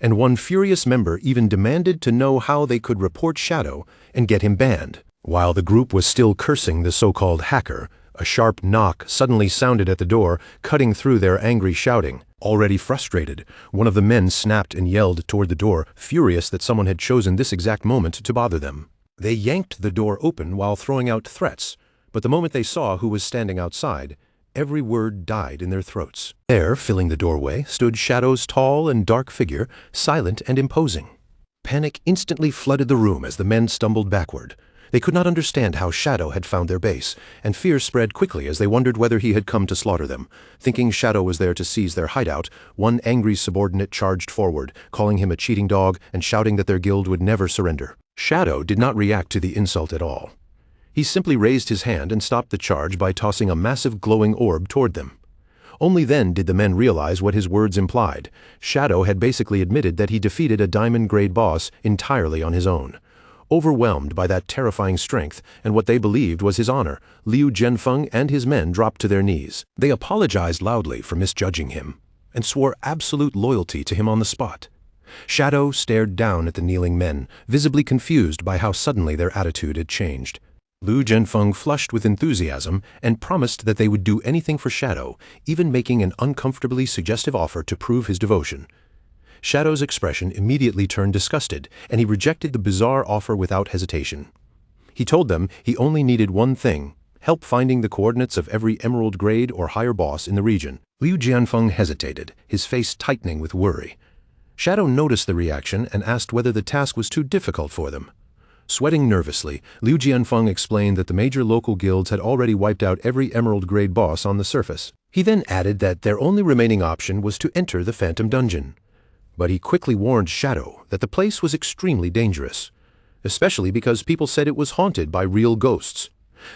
and one furious member even demanded to know how they could report Shadow and get him banned. While the group was still cursing the so-called hacker, a sharp knock suddenly sounded at the door, cutting through their angry shouting. Already frustrated, one of the men snapped and yelled toward the door, furious that someone had chosen this exact moment to bother them. They yanked the door open while throwing out threats, but the moment they saw who was standing outside, every word died in their throats. There, filling the doorway, stood Shadow's tall and dark figure, silent and imposing. Panic instantly flooded the room as the men stumbled backward. They could not understand how Shadow had found their base, and fear spread quickly as they wondered whether he had come to slaughter them. Thinking Shadow was there to seize their hideout, one angry subordinate charged forward, calling him a cheating dog and shouting that their guild would never surrender. Shadow did not react to the insult at all. He simply raised his hand and stopped the charge by tossing a massive glowing orb toward them. Only then did the men realize what his words implied. Shadow had basically admitted that he defeated a diamond-grade boss entirely on his own. Overwhelmed by that terrifying strength and what they believed was his honor, Liu Jianfeng and his men dropped to their knees. They apologized loudly for misjudging him and swore absolute loyalty to him on the spot. Shadow stared down at the kneeling men, visibly confused by how suddenly their attitude had changed. Liu Jianfeng flushed with enthusiasm and promised that they would do anything for Shadow, even making an uncomfortably suggestive offer to prove his devotion. Shadow's expression immediately turned disgusted, and he rejected the bizarre offer without hesitation. He told them he only needed one thing: help finding the coordinates of every emerald grade or higher boss in the region. Liu Jianfeng hesitated, his face tightening with worry. Shadow noticed the reaction and asked whether the task was too difficult for them. Sweating nervously, Liu Jianfeng explained that the major local guilds had already wiped out every emerald-grade boss on the surface. He then added that their only remaining option was to enter the Phantom Dungeon. But he quickly warned Shadow that the place was extremely dangerous, especially because people said it was haunted by real ghosts.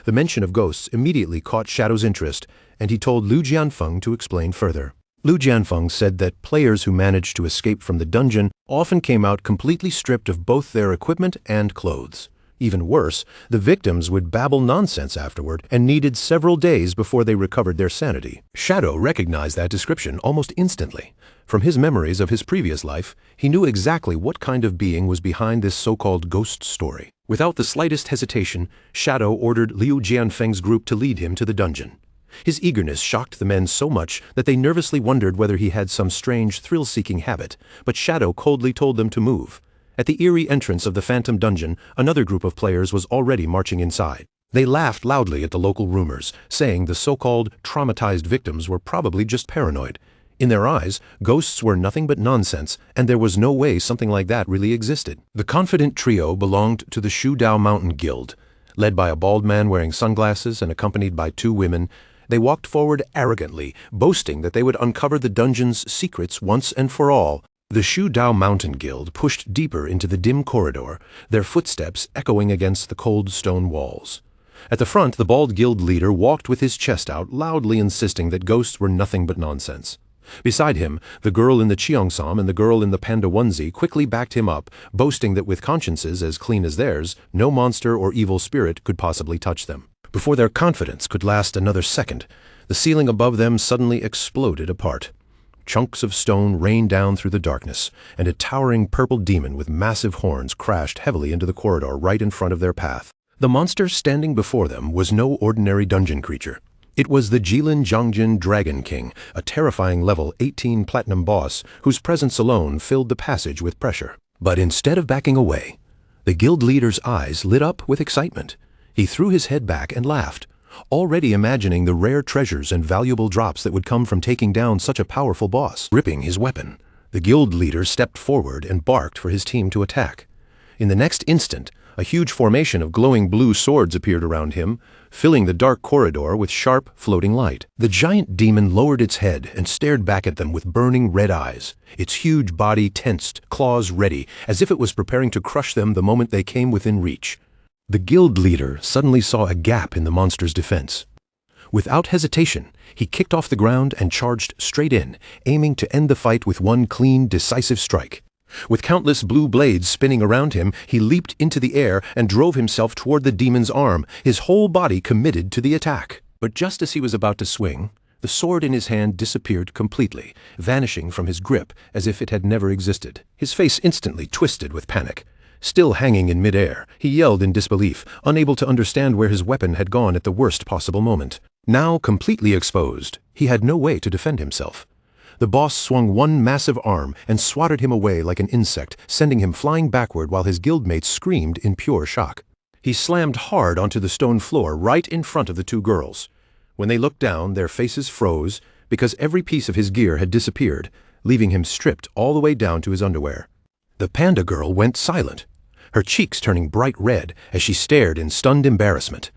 The mention of ghosts immediately caught Shadow's interest, and he told Liu Jianfeng to explain further. Liu Jianfeng said that players who managed to escape from the dungeon often came out completely stripped of both their equipment and clothes. Even worse, the victims would babble nonsense afterward and needed several days before they recovered their sanity. Shadow recognized that description almost instantly. From his memories of his previous life, he knew exactly what kind of being was behind this so-called ghost story. Without the slightest hesitation, Shadow ordered Liu Jianfeng's group to lead him to the dungeon. His eagerness shocked the men so much that they nervously wondered whether he had some strange thrill-seeking habit, but Shadow coldly told them to move. At the eerie entrance of the Phantom Dungeon, another group of players was already marching inside. They laughed loudly at the local rumors, saying the so-called traumatized victims were probably just paranoid. In their eyes, ghosts were nothing but nonsense, and there was no way something like that really existed. The confident trio belonged to the Shudao Mountain Guild. Led by a bald man wearing sunglasses and accompanied by two women, they walked forward arrogantly, boasting that they would uncover the dungeon's secrets once and for all. The Shudao Mountain Guild pushed deeper into the dim corridor, their footsteps echoing against the cold stone walls. At the front, the bald guild leader walked with his chest out, loudly insisting that ghosts were nothing but nonsense. Beside him, the girl in the cheongsam and the girl in the panda onesie quickly backed him up, boasting that with consciences as clean as theirs, no monster or evil spirit could possibly touch them. Before their confidence could last another second, the ceiling above them suddenly exploded apart. Chunks of stone rained down through the darkness, and a towering purple demon with massive horns crashed heavily into the corridor right in front of their path. The monster standing before them was no ordinary dungeon creature. It was the Jilin Zhangjin Dragon King, a terrifying level 18 platinum boss whose presence alone filled the passage with pressure. But instead of backing away, the guild leader's eyes lit up with excitement. He threw his head back and laughed, already imagining the rare treasures and valuable drops that would come from taking down such a powerful boss. Gripping his weapon, the guild leader stepped forward and barked for his team to attack. In the next instant, a huge formation of glowing blue swords appeared around him, filling the dark corridor with sharp, floating light. The giant demon lowered its head and stared back at them with burning red eyes, its huge body tensed, claws ready, as if it was preparing to crush them the moment they came within reach. The guild leader suddenly saw a gap in the monster's defense. Without hesitation, he kicked off the ground and charged straight in, aiming to end the fight with one clean, decisive strike. With countless blue blades spinning around him, he leaped into the air and drove himself toward the demon's arm, his whole body committed to the attack. But just as he was about to swing, the sword in his hand disappeared completely, vanishing from his grip as if it had never existed. His face instantly twisted with panic. Still hanging in midair, he yelled in disbelief, unable to understand where his weapon had gone at the worst possible moment. Now completely exposed, he had no way to defend himself. The boss swung one massive arm and swatted him away like an insect, sending him flying backward while his guildmates screamed in pure shock. He slammed hard onto the stone floor right in front of the two girls. When they looked down, their faces froze because every piece of his gear had disappeared, leaving him stripped all the way down to his underwear. The panda girl went silent, her cheeks turning bright red as she stared in stunned embarrassment.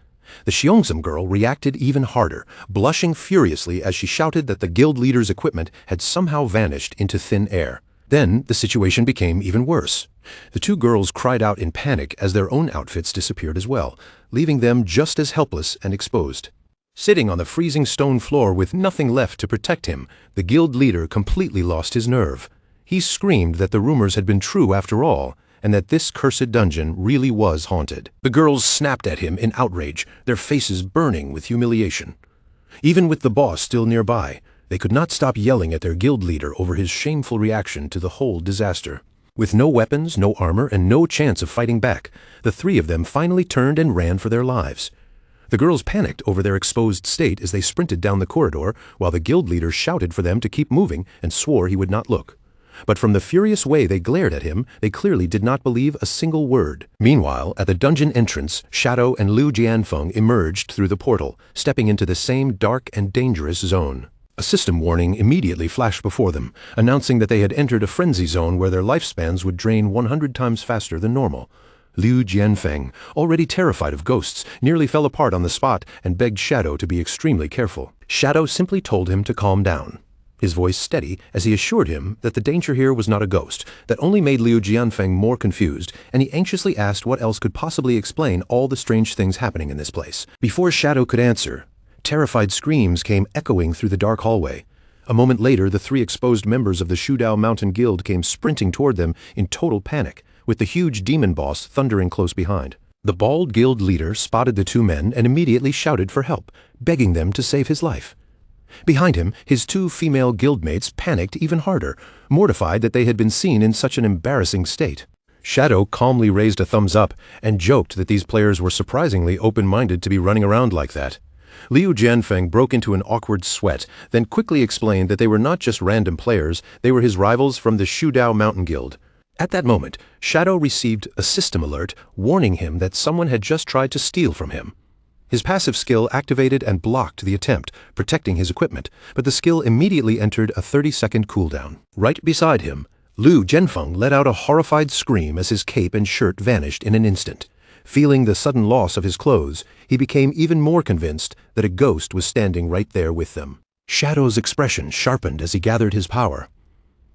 The Xiongzim girl reacted even harder, blushing furiously as she shouted that the guild leader's equipment had somehow vanished into thin air. Then the situation became even worse. The two girls cried out in panic as their own outfits disappeared as well, leaving them just as helpless and exposed. Sitting on the freezing stone floor with nothing left to protect him, the guild leader completely lost his nerve. He screamed that the rumors had been true after all, and that this cursed dungeon really was haunted. The girls snapped at him in outrage, their faces burning with humiliation. Even with the boss still nearby, they could not stop yelling at their guild leader over his shameful reaction to the whole disaster. With no weapons, no armor, and no chance of fighting back, the three of them finally turned and ran for their lives. The girls panicked over their exposed state as they sprinted down the corridor, while the guild leader shouted for them to keep moving and swore he would not look. But from the furious way they glared at him, they clearly did not believe a single word. Meanwhile, at the dungeon entrance, Shadow and Lu Jianfeng emerged through the portal, stepping into the same dark and dangerous zone. A system warning immediately flashed before them, announcing that they had entered a frenzy zone where their lifespans would drain 100 times faster than normal. Lu Jianfeng, already terrified of ghosts, nearly fell apart on the spot and begged Shadow to be extremely careful. Shadow simply told him to calm down, his voice steady as he assured him that the danger here was not a ghost. That only made Lu Jianfeng more confused, and he anxiously asked what else could possibly explain all the strange things happening in this place. Before Shadow could answer, terrified screams came echoing through the dark hallway. A moment later, the three exposed members of the Shudao Mountain Guild came sprinting toward them in total panic, with the huge demon boss thundering close behind. The bald guild leader spotted the two men and immediately shouted for help, begging them to save his life. Behind him, his two female guildmates panicked even harder, mortified that they had been seen in such an embarrassing state. Shadow calmly raised a thumbs up and joked that these players were surprisingly open-minded to be running around like that. Liu Jianfeng broke into an awkward sweat, then quickly explained that they were not just random players, they were his rivals from the Shudao Mountain Guild. At that moment, Shadow received a system alert warning him that someone had just tried to steal from him. His passive skill activated and blocked the attempt, protecting his equipment, but the skill immediately entered a 30-second cooldown. Right beside him, Lu Jianfeng let out a horrified scream as his cape and shirt vanished in an instant. Feeling the sudden loss of his clothes, he became even more convinced that a ghost was standing right there with them. Shadow's expression sharpened as he gathered his power.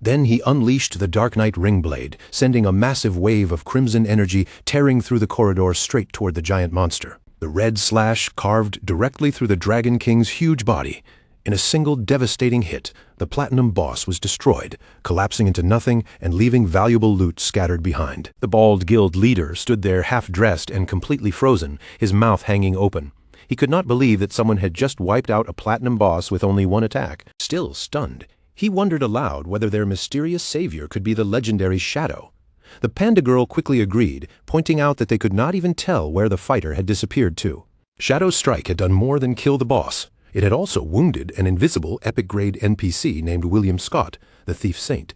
Then he unleashed the Dark Knight Ring Blade, sending a massive wave of crimson energy tearing through the corridor straight toward the giant monster. The red slash carved directly through the Dragon King's huge body. In a single devastating hit, the Platinum Boss was destroyed, collapsing into nothing and leaving valuable loot scattered behind. The bald guild leader stood there half-dressed and completely frozen, his mouth hanging open. He could not believe that someone had just wiped out a Platinum Boss with only one attack. Still stunned, he wondered aloud whether their mysterious savior could be the legendary Shadow. The Panda Girl quickly agreed, pointing out that they could not even tell where the fighter had disappeared to. Shadow's strike had done more than kill the boss. It had also wounded an invisible epic-grade NPC named William Scott, the Thief Saint.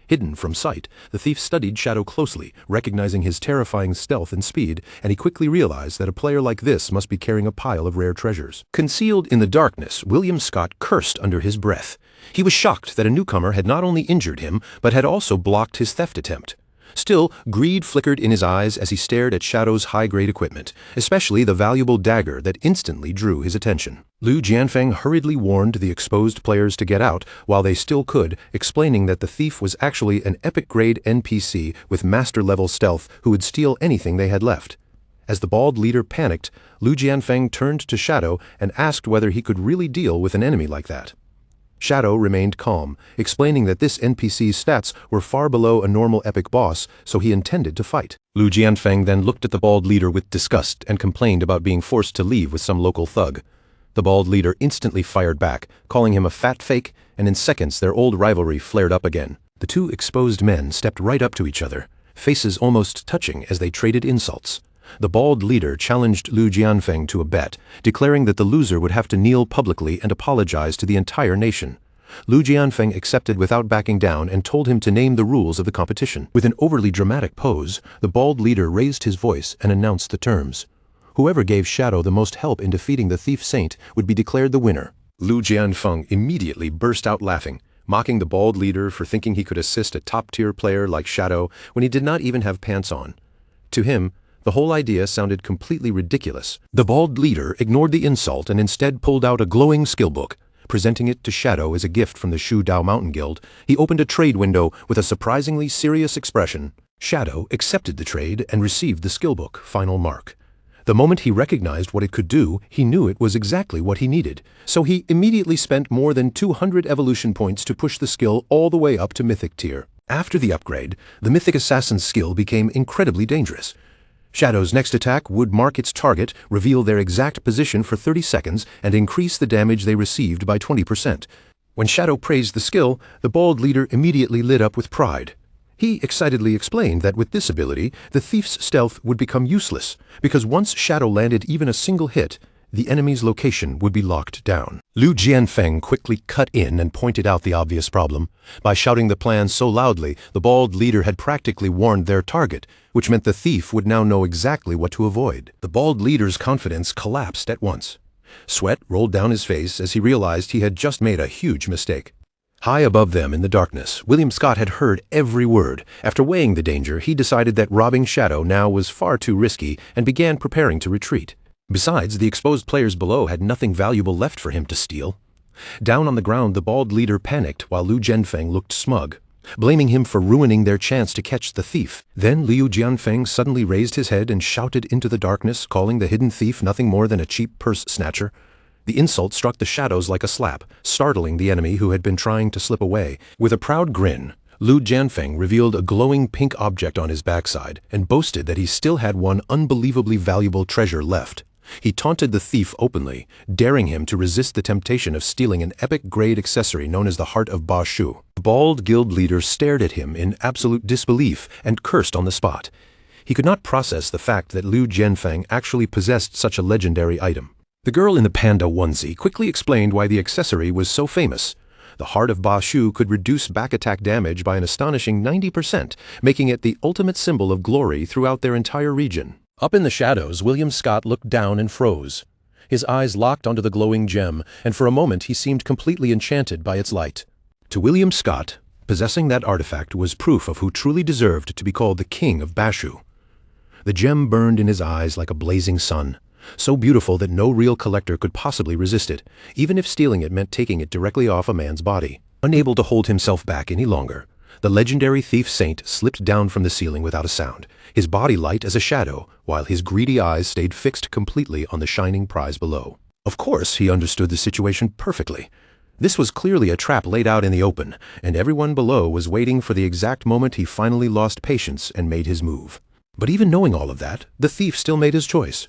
Hidden from sight, the thief studied Shadow closely, recognizing his terrifying stealth and speed, and he quickly realized that a player like this must be carrying a pile of rare treasures. Concealed in the darkness, William Scott cursed under his breath. He was shocked that a newcomer had not only injured him, but had also blocked his theft attempt. Still, greed flickered in his eyes as he stared at Shadow's high-grade equipment, especially the valuable dagger that instantly drew his attention. Lu Jianfeng hurriedly warned the exposed players to get out while they still could, explaining that the thief was actually an epic-grade NPC with master-level stealth who would steal anything they had left. As the bald leader panicked, Lu Jianfeng turned to Shadow and asked whether he could really deal with an enemy like that. Shadow remained calm, explaining that this NPC's stats were far below a normal epic boss, so he intended to fight. Lu Jianfeng then looked at the bald leader with disgust and complained about being forced to leave with some local thug. The bald leader instantly fired back, calling him a fat fake, and in seconds their old rivalry flared up again. The two exposed men stepped right up to each other, faces almost touching as they traded insults. The bald leader challenged Lu Jianfeng to a bet, declaring that the loser would have to kneel publicly and apologize to the entire nation. Lu Jianfeng accepted without backing down and told him to name the rules of the competition. With an overly dramatic pose, the bald leader raised his voice and announced the terms. Whoever gave Shadow the most help in defeating the Thief Saint would be declared the winner. Lu Jianfeng immediately burst out laughing, mocking the bald leader for thinking he could assist a top-tier player like Shadow when he did not even have pants on. To him, the whole idea sounded completely ridiculous. The bald leader ignored the insult and instead pulled out a glowing skill book. Presenting it to Shadow as a gift from the Shudao Mountain Guild, he opened a trade window with a surprisingly serious expression. Shadow accepted the trade and received the skill book, final mark. The moment he recognized what it could do, he knew it was exactly what he needed, so he immediately spent more than 200 evolution points to push the skill all the way up to Mythic tier. After the upgrade, the Mythic Assassin's skill became incredibly dangerous. Shadow's next attack would mark its target, reveal their exact position for 30 seconds, and increase the damage they received by 20%. When Shadow praised the skill, the bald leader immediately lit up with pride. He excitedly explained that with this ability, the thief's stealth would become useless, because once Shadow landed even a single hit, the enemy's location would be locked down. Lu Jianfeng quickly cut in and pointed out the obvious problem. By shouting the plan so loudly, the bald leader had practically warned their target, which meant the thief would now know exactly what to avoid. The bald leader's confidence collapsed at once. Sweat rolled down his face as he realized he had just made a huge mistake. High above them in the darkness, William Scott had heard every word. After weighing the danger, he decided that robbing Shadow now was far too risky and began preparing to retreat. Besides, the exposed players below had nothing valuable left for him to steal. Down on the ground, the bald leader panicked while Lu Jianfeng looked smug, blaming him for ruining their chance to catch the thief. Then Liu Jianfeng suddenly raised his head and shouted into the darkness, calling the hidden thief nothing more than a cheap purse snatcher. The insult struck the shadows like a slap, startling the enemy who had been trying to slip away. With a proud grin, Lu Jianfeng revealed a glowing pink object on his backside and boasted that he still had one unbelievably valuable treasure left. He taunted the thief openly, daring him to resist the temptation of stealing an epic-grade accessory known as the Heart of Ba Shu. The bald guild leader stared at him in absolute disbelief and cursed on the spot. He could not process the fact that Lu Jianfeng actually possessed such a legendary item. The girl in the panda onesie quickly explained why the accessory was so famous. The Heart of Ba Shu could reduce back attack damage by an astonishing 90%, making it the ultimate symbol of glory throughout their entire region. Up in the shadows, William Scott looked down and froze. His eyes locked onto the glowing gem, and for a moment he seemed completely enchanted by its light. To William Scott, possessing that artifact was proof of who truly deserved to be called the King of Bashu. The gem burned in his eyes like a blazing sun, so beautiful that no real collector could possibly resist it, even if stealing it meant taking it directly off a man's body. Unable to hold himself back any longer, the legendary thief saint slipped down from the ceiling without a sound, his body light as a shadow, while his greedy eyes stayed fixed completely on the shining prize below. Of course, he understood the situation perfectly. This was clearly a trap laid out in the open, and everyone below was waiting for the exact moment he finally lost patience and made his move. But even knowing all of that, the thief still made his choice.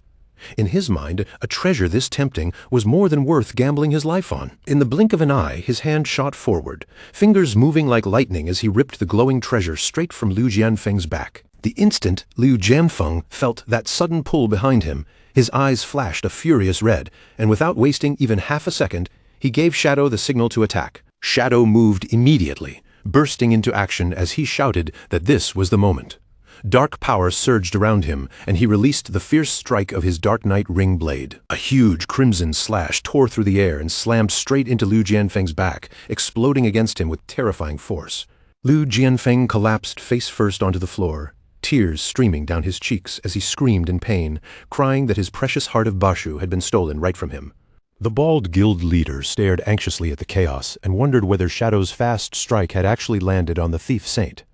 In his mind, a treasure this tempting was more than worth gambling his life on. In the blink of an eye, his hand shot forward, fingers moving like lightning as he ripped the glowing treasure straight from Lu Jianfeng's back. The instant Liu Jianfeng felt that sudden pull behind him, his eyes flashed a furious red, and without wasting even half a second, he gave Shadow the signal to attack. Shadow moved immediately, bursting into action as he shouted that this was the moment. Dark power surged around him, and he released the fierce strike of his Dark Knight ring blade. A huge crimson slash tore through the air and slammed straight into Lu Jianfeng's back, exploding against him with terrifying force. Lu Jianfeng collapsed face first onto the floor, tears streaming down his cheeks as he screamed in pain, crying that his precious Heart of Bashu had been stolen right from him. The bald guild leader stared anxiously at the chaos and wondered whether Shadow's fast strike had actually landed on the thief saint.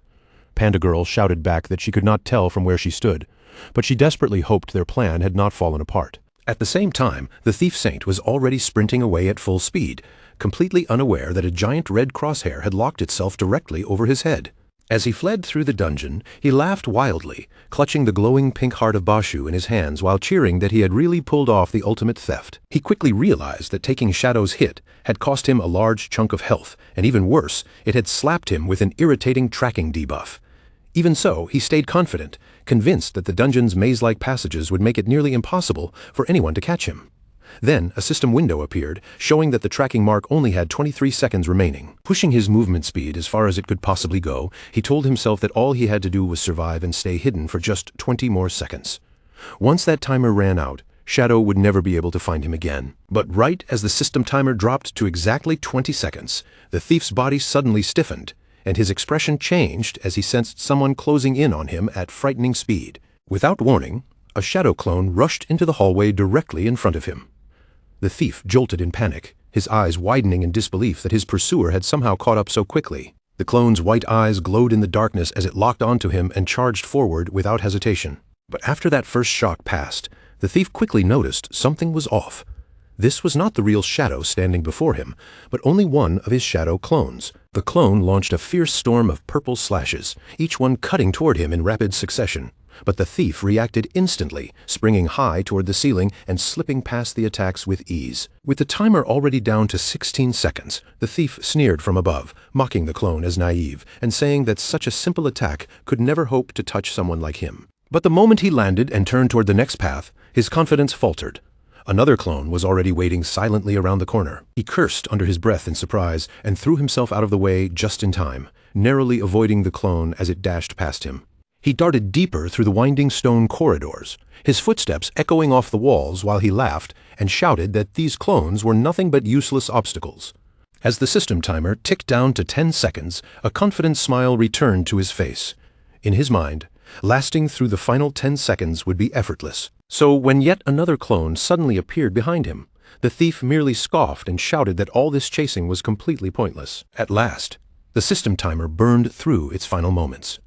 Panda Girl shouted back that she could not tell from where she stood, but she desperately hoped their plan had not fallen apart. At the same time, the thief saint was already sprinting away at full speed, completely unaware that a giant red crosshair had locked itself directly over his head. As he fled through the dungeon, he laughed wildly, clutching the glowing pink Heart of Bashu in his hands while cheering that he had really pulled off the ultimate theft. He quickly realized that taking Shadow's hit had cost him a large chunk of health, and even worse, it had slapped him with an irritating tracking debuff. Even so, he stayed confident, convinced that the dungeon's maze-like passages would make it nearly impossible for anyone to catch him. Then, a system window appeared, showing that the tracking mark only had 23 seconds remaining. Pushing his movement speed as far as it could possibly go, he told himself that all he had to do was survive and stay hidden for just 20 more seconds. Once that timer ran out, Shadow would never be able to find him again. But right as the system timer dropped to exactly 20 seconds, the thief's body suddenly stiffened, and his expression changed as he sensed someone closing in on him at frightening speed. Without warning, a shadow clone rushed into the hallway directly in front of him. The thief jolted in panic, his eyes widening in disbelief that his pursuer had somehow caught up so quickly. The clone's white eyes glowed in the darkness as it locked onto him and charged forward without hesitation. But after that first shock passed, the The thief quickly noticed something was off. This was not the real Shadow standing before him, but only one of his Shadow clones. The clone launched a fierce storm of purple slashes, each one cutting toward him in rapid succession. But the thief reacted instantly, springing high toward the ceiling and slipping past the attacks with ease. With the timer already down to 16 seconds, the thief sneered from above, mocking the clone as naive, and saying that such a simple attack could never hope to touch someone like him. But the moment he landed and turned toward the next path, his confidence faltered. Another clone was already waiting silently around the corner. He cursed under his breath in surprise and threw himself out of the way just in time, narrowly avoiding the clone as it dashed past him. He darted deeper through the winding stone corridors, his footsteps echoing off the walls while he laughed and shouted that these clones were nothing but useless obstacles. As the system timer ticked down to 10 seconds, a confident smile returned to his face. In his mind, lasting through the final 10 seconds would be effortless. So when yet another clone suddenly appeared behind him, the thief merely scoffed and shouted that all this chasing was completely pointless. At last, the system timer burned through its final moments.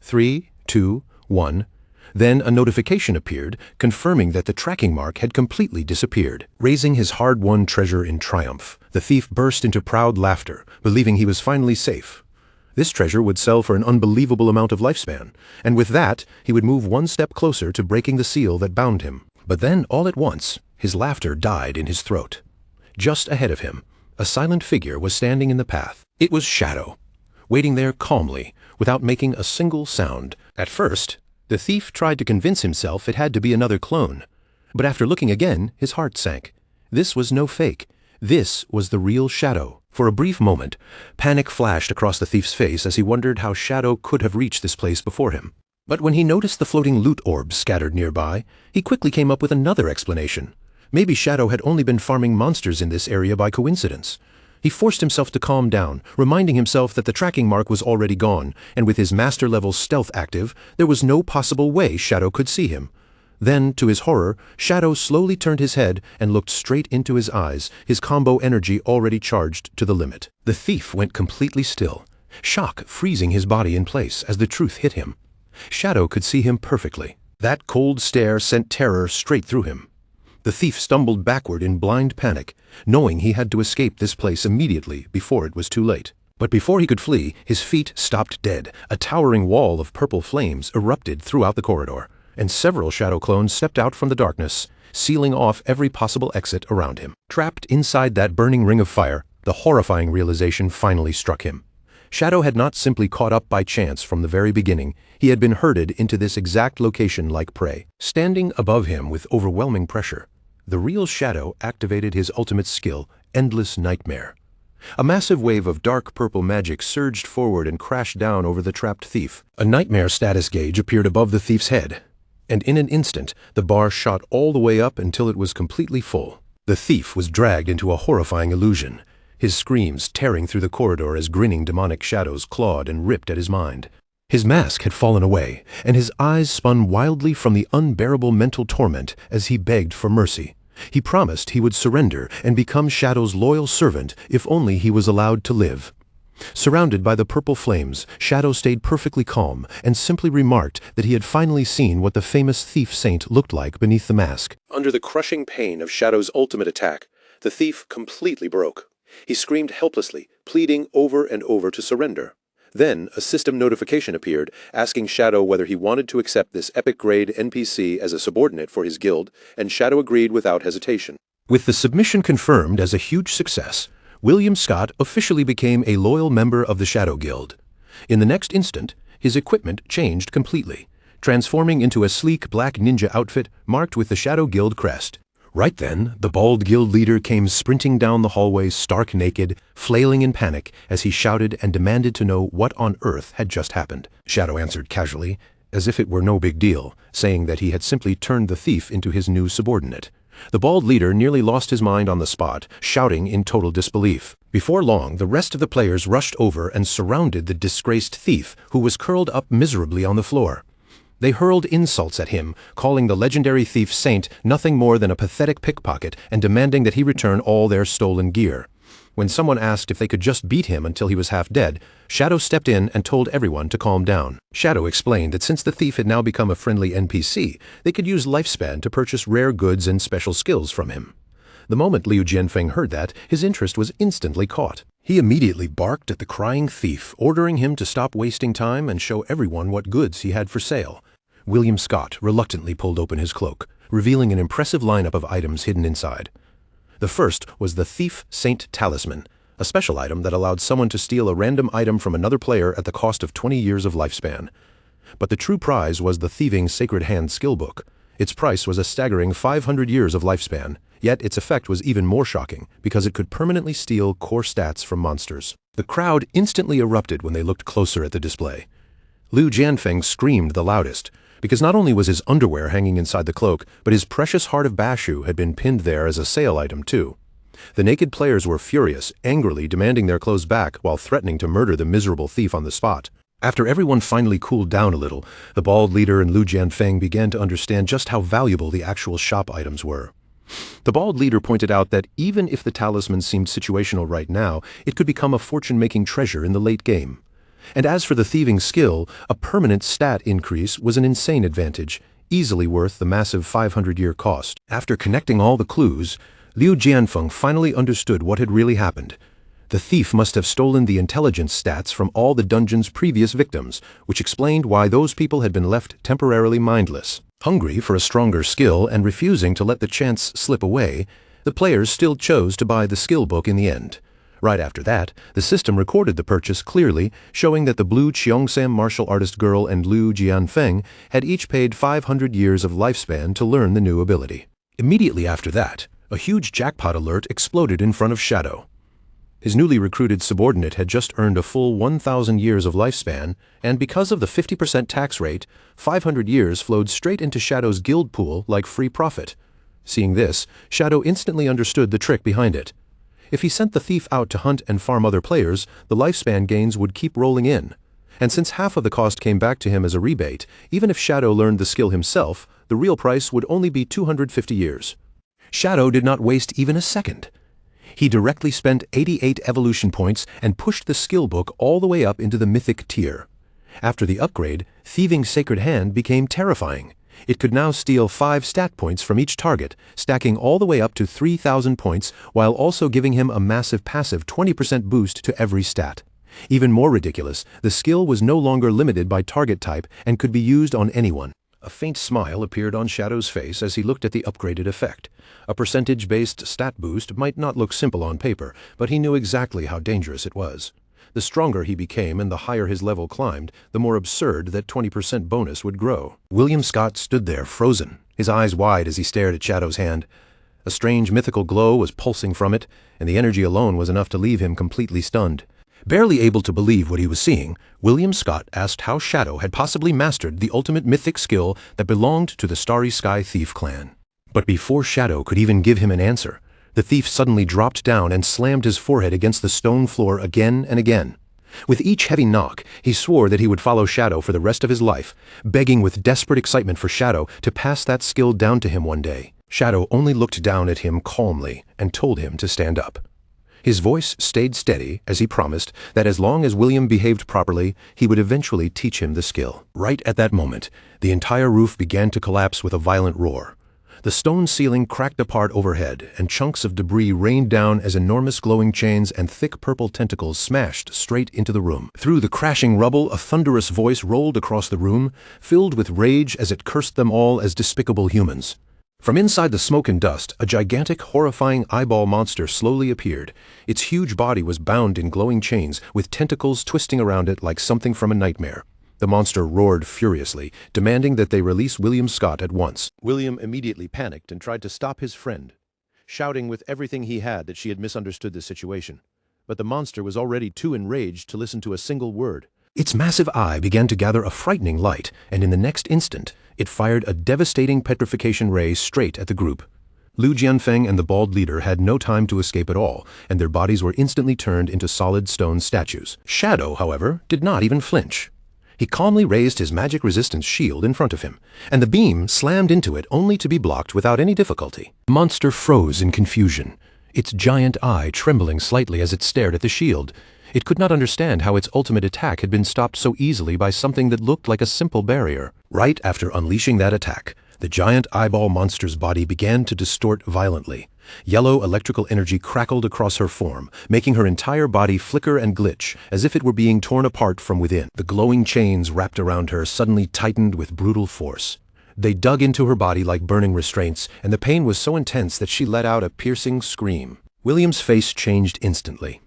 3, 2, 1. Then a notification appeared, confirming that the tracking mark had completely disappeared. Raising his hard-won treasure in triumph, the thief burst into proud laughter, believing he was finally safe. This treasure would sell for an unbelievable amount of lifespan, and with that, he would move one step closer to breaking the seal that bound him. But then, all at once, his laughter died in his throat. Just ahead of him, a silent figure was standing in the path. It was Shadow, waiting there calmly, without making a single sound. At first, the thief tried to convince himself it had to be another clone. But after looking again, his heart sank. This was no fake. This was the real Shadow. For a brief moment, panic flashed across the thief's face as he wondered how Shadow could have reached this place before him. But when he noticed the floating loot orbs scattered nearby, he quickly came up with another explanation. Maybe Shadow had only been farming monsters in this area by coincidence. He forced himself to calm down, reminding himself that the tracking mark was already gone, and with his master-level stealth active, there was no possible way Shadow could see him. Then, to his horror, Shadow slowly turned his head and looked straight into his eyes, his combo energy already charged to the limit. The thief went completely still, shock freezing his body in place as the truth hit him. Shadow could see him perfectly. That cold stare sent terror straight through him. The thief stumbled backward in blind panic, knowing he had to escape this place immediately before it was too late. But before he could flee, his feet stopped dead. A towering wall of purple flames erupted throughout the corridor, and several Shadow clones stepped out from the darkness, sealing off every possible exit around him. Trapped inside that burning ring of fire, the horrifying realization finally struck him. Shadow had not simply caught up by chance from the very beginning. He had been herded into this exact location like prey. Standing above him with overwhelming pressure, the real Shadow activated his ultimate skill, Endless Nightmare. A massive wave of dark purple magic surged forward and crashed down over the trapped thief. A nightmare status gauge appeared above the thief's head, and in an instant, the bar shot all the way up until it was completely full. The thief was dragged into a horrifying illusion, his screams tearing through the corridor as grinning demonic shadows clawed and ripped at his mind. His mask had fallen away, and his eyes spun wildly from the unbearable mental torment as he begged for mercy. He promised he would surrender and become Shadow's loyal servant if only he was allowed to live. Surrounded by the purple flames, Shadow stayed perfectly calm and simply remarked that he had finally seen what the famous thief saint looked like beneath the mask. Under the crushing pain of Shadow's ultimate attack, the thief completely broke. He screamed helplessly, pleading over and over to surrender. Then, a system notification appeared, asking Shadow whether he wanted to accept this epic-grade NPC as a subordinate for his guild, and Shadow agreed without hesitation. With the submission confirmed as a huge success, William Scott officially became a loyal member of the Shadow Guild. In the next instant, his equipment changed completely, transforming into a sleek black ninja outfit marked with the Shadow Guild crest. Right then, the bald guild leader came sprinting down the hallway stark naked, flailing in panic as he shouted and demanded to know what on earth had just happened. Shadow answered casually, as if it were no big deal, saying that he had simply turned the thief into his new subordinate. The bald leader nearly lost his mind on the spot, shouting in total disbelief. Before long, the rest of the players rushed over and surrounded the disgraced thief, who was curled up miserably on the floor. They hurled insults at him, calling the legendary thief saint nothing more than a pathetic pickpocket and demanding that he return all their stolen gear. When someone asked if they could just beat him until he was half dead, Shadow stepped in and told everyone to calm down. Shadow explained that since the thief had now become a friendly NPC, they could use Lifespan to purchase rare goods and special skills from him. The moment Liu Jianfeng heard that, his interest was instantly caught. He immediately barked at the crying thief, ordering him to stop wasting time and show everyone what goods he had for sale. William Scott reluctantly pulled open his cloak, revealing an impressive lineup of items hidden inside. The first was the Thief Saint Talisman, a special item that allowed someone to steal a random item from another player at the cost of 20 years of lifespan. But the true prize was the Thieving Sacred Hand skill book. Its price was a staggering 500 years of lifespan, yet its effect was even more shocking because it could permanently steal core stats from monsters. The crowd instantly erupted when they looked closer at the display. Liu Jianfeng screamed the loudest, because not only was his underwear hanging inside the cloak, but his precious Heart of Bashu had been pinned there as a sale item too. The naked players were furious, angrily demanding their clothes back while threatening to murder the miserable thief on the spot. After everyone finally cooled down a little, the bald leader and Liu Jianfeng began to understand just how valuable the actual shop items were. The bald leader pointed out that even if the talisman seemed situational right now, it could become a fortune-making treasure in the late game. And as for the thieving skill, a permanent stat increase was an insane advantage, easily worth the massive 500-year cost. After connecting all the clues, Liu Jianfeng finally understood what had really happened. The thief must have stolen the intelligence stats from all the dungeon's previous victims, which explained why those people had been left temporarily mindless. Hungry for a stronger skill and refusing to let the chance slip away, the players still chose to buy the skill book in the end. Right after that, the system recorded the purchase clearly, showing that the blue Cheongsam martial artist girl and Liu Jianfeng had each paid 500 years of lifespan to learn the new ability. Immediately after that, a huge jackpot alert exploded in front of Shadow. His newly recruited subordinate had just earned a full 1,000 years of lifespan, and because of the 50% tax rate, 500 years flowed straight into Shadow's guild pool like free profit. Seeing this, Shadow instantly understood the trick behind it. If he sent the thief out to hunt and farm other players, the lifespan gains would keep rolling in. And since half of the cost came back to him as a rebate, even if Shadow learned the skill himself, the real price would only be 250 years. Shadow did not waste even a second. He directly spent 88 evolution points and pushed the skill book all the way up into the mythic tier. After the upgrade, Thieving Sacred Hand became terrifying. It could now steal 5 stat points from each target, stacking all the way up to 3,000 points while also giving him a massive passive 20% boost to every stat. Even more ridiculous, the skill was no longer limited by target type and could be used on anyone. A faint smile appeared on Shadow's face as he looked at the upgraded effect. A percentage-based stat boost might not look simple on paper, but he knew exactly how dangerous it was. The stronger he became and the higher his level climbed, the more absurd that 20% bonus would grow. William Scott stood there frozen, his eyes wide as he stared at Shadow's hand. A strange mythical glow was pulsing from it, and the energy alone was enough to leave him completely stunned. Barely able to believe what he was seeing, William Scott asked how Shadow had possibly mastered the ultimate mythic skill that belonged to the Starry Sky Thief clan. But before Shadow could even give him an answer, the thief suddenly dropped down and slammed his forehead against the stone floor again and again. With each heavy knock, he swore that he would follow Shadow for the rest of his life, begging with desperate excitement for Shadow to pass that skill down to him one day. Shadow only looked down at him calmly and told him to stand up. His voice stayed steady as he promised that as long as William behaved properly, he would eventually teach him the skill. Right at that moment, the entire roof began to collapse with a violent roar. The stone ceiling cracked apart overhead, and chunks of debris rained down as enormous glowing chains and thick purple tentacles smashed straight into the room. Through the crashing rubble, a thunderous voice rolled across the room, filled with rage as it cursed them all as despicable humans. From inside the smoke and dust, a gigantic, horrifying eyeball monster slowly appeared. Its huge body was bound in glowing chains, with tentacles twisting around it like something from a nightmare. The monster roared furiously, demanding that they release William Scott at once. William immediately panicked and tried to stop his friend, shouting with everything he had that she had misunderstood the situation. But the monster was already too enraged to listen to a single word. Its massive eye began to gather a frightening light, and in the next instant, it fired a devastating petrification ray straight at the group. Liu Jianfeng and the bald leader had no time to escape at all, and their bodies were instantly turned into solid stone statues. Shadow, however, did not even flinch. He calmly raised his magic resistance shield in front of him, and the beam slammed into it only to be blocked without any difficulty. The monster froze in confusion. its giant eye trembling slightly as it stared at the shield. It could not understand how its ultimate attack had been stopped so easily by something that looked like a simple barrier. Right after unleashing that attack, the giant eyeball monster's body began to distort violently. Yellow electrical energy crackled across her form, making her entire body flicker and glitch, as if it were being torn apart from within. The glowing chains wrapped around her suddenly tightened with brutal force. They dug into her body like burning restraints, and the pain was so intense that she let out a piercing scream. William's face changed instantly.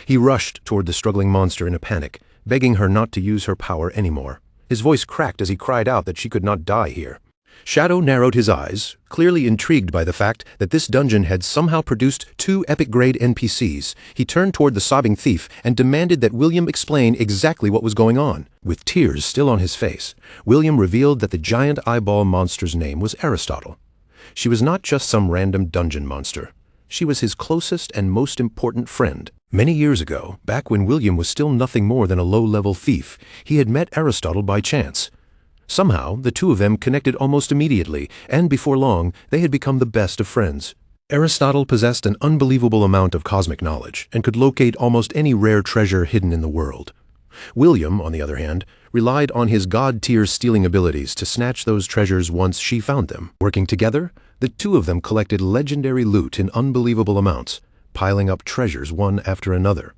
He rushed toward the struggling monster in a panic, begging her not to use her power anymore. His voice cracked as he cried out that she could not die here. Shadow narrowed his eyes, clearly intrigued by the fact that this dungeon had somehow produced 2 epic-grade NPCs. He turned toward the sobbing thief and demanded that William explain exactly what was going on. With tears still on his face, William revealed that the giant eyeball monster's name was Aristotle. She was not just some random dungeon monster. She was his closest and most important friend. Many years ago, back when William was still nothing more than a low-level thief, he had met Aristotle by chance. Somehow, the two of them connected almost immediately, and before long, they had become the best of friends. Aristotle possessed an unbelievable amount of cosmic knowledge and could locate almost any rare treasure hidden in the world. William, on the other hand, relied on his god-tier stealing abilities to snatch those treasures once she found them. Working together, the two of them collected legendary loot in unbelievable amounts, piling up treasures one after another.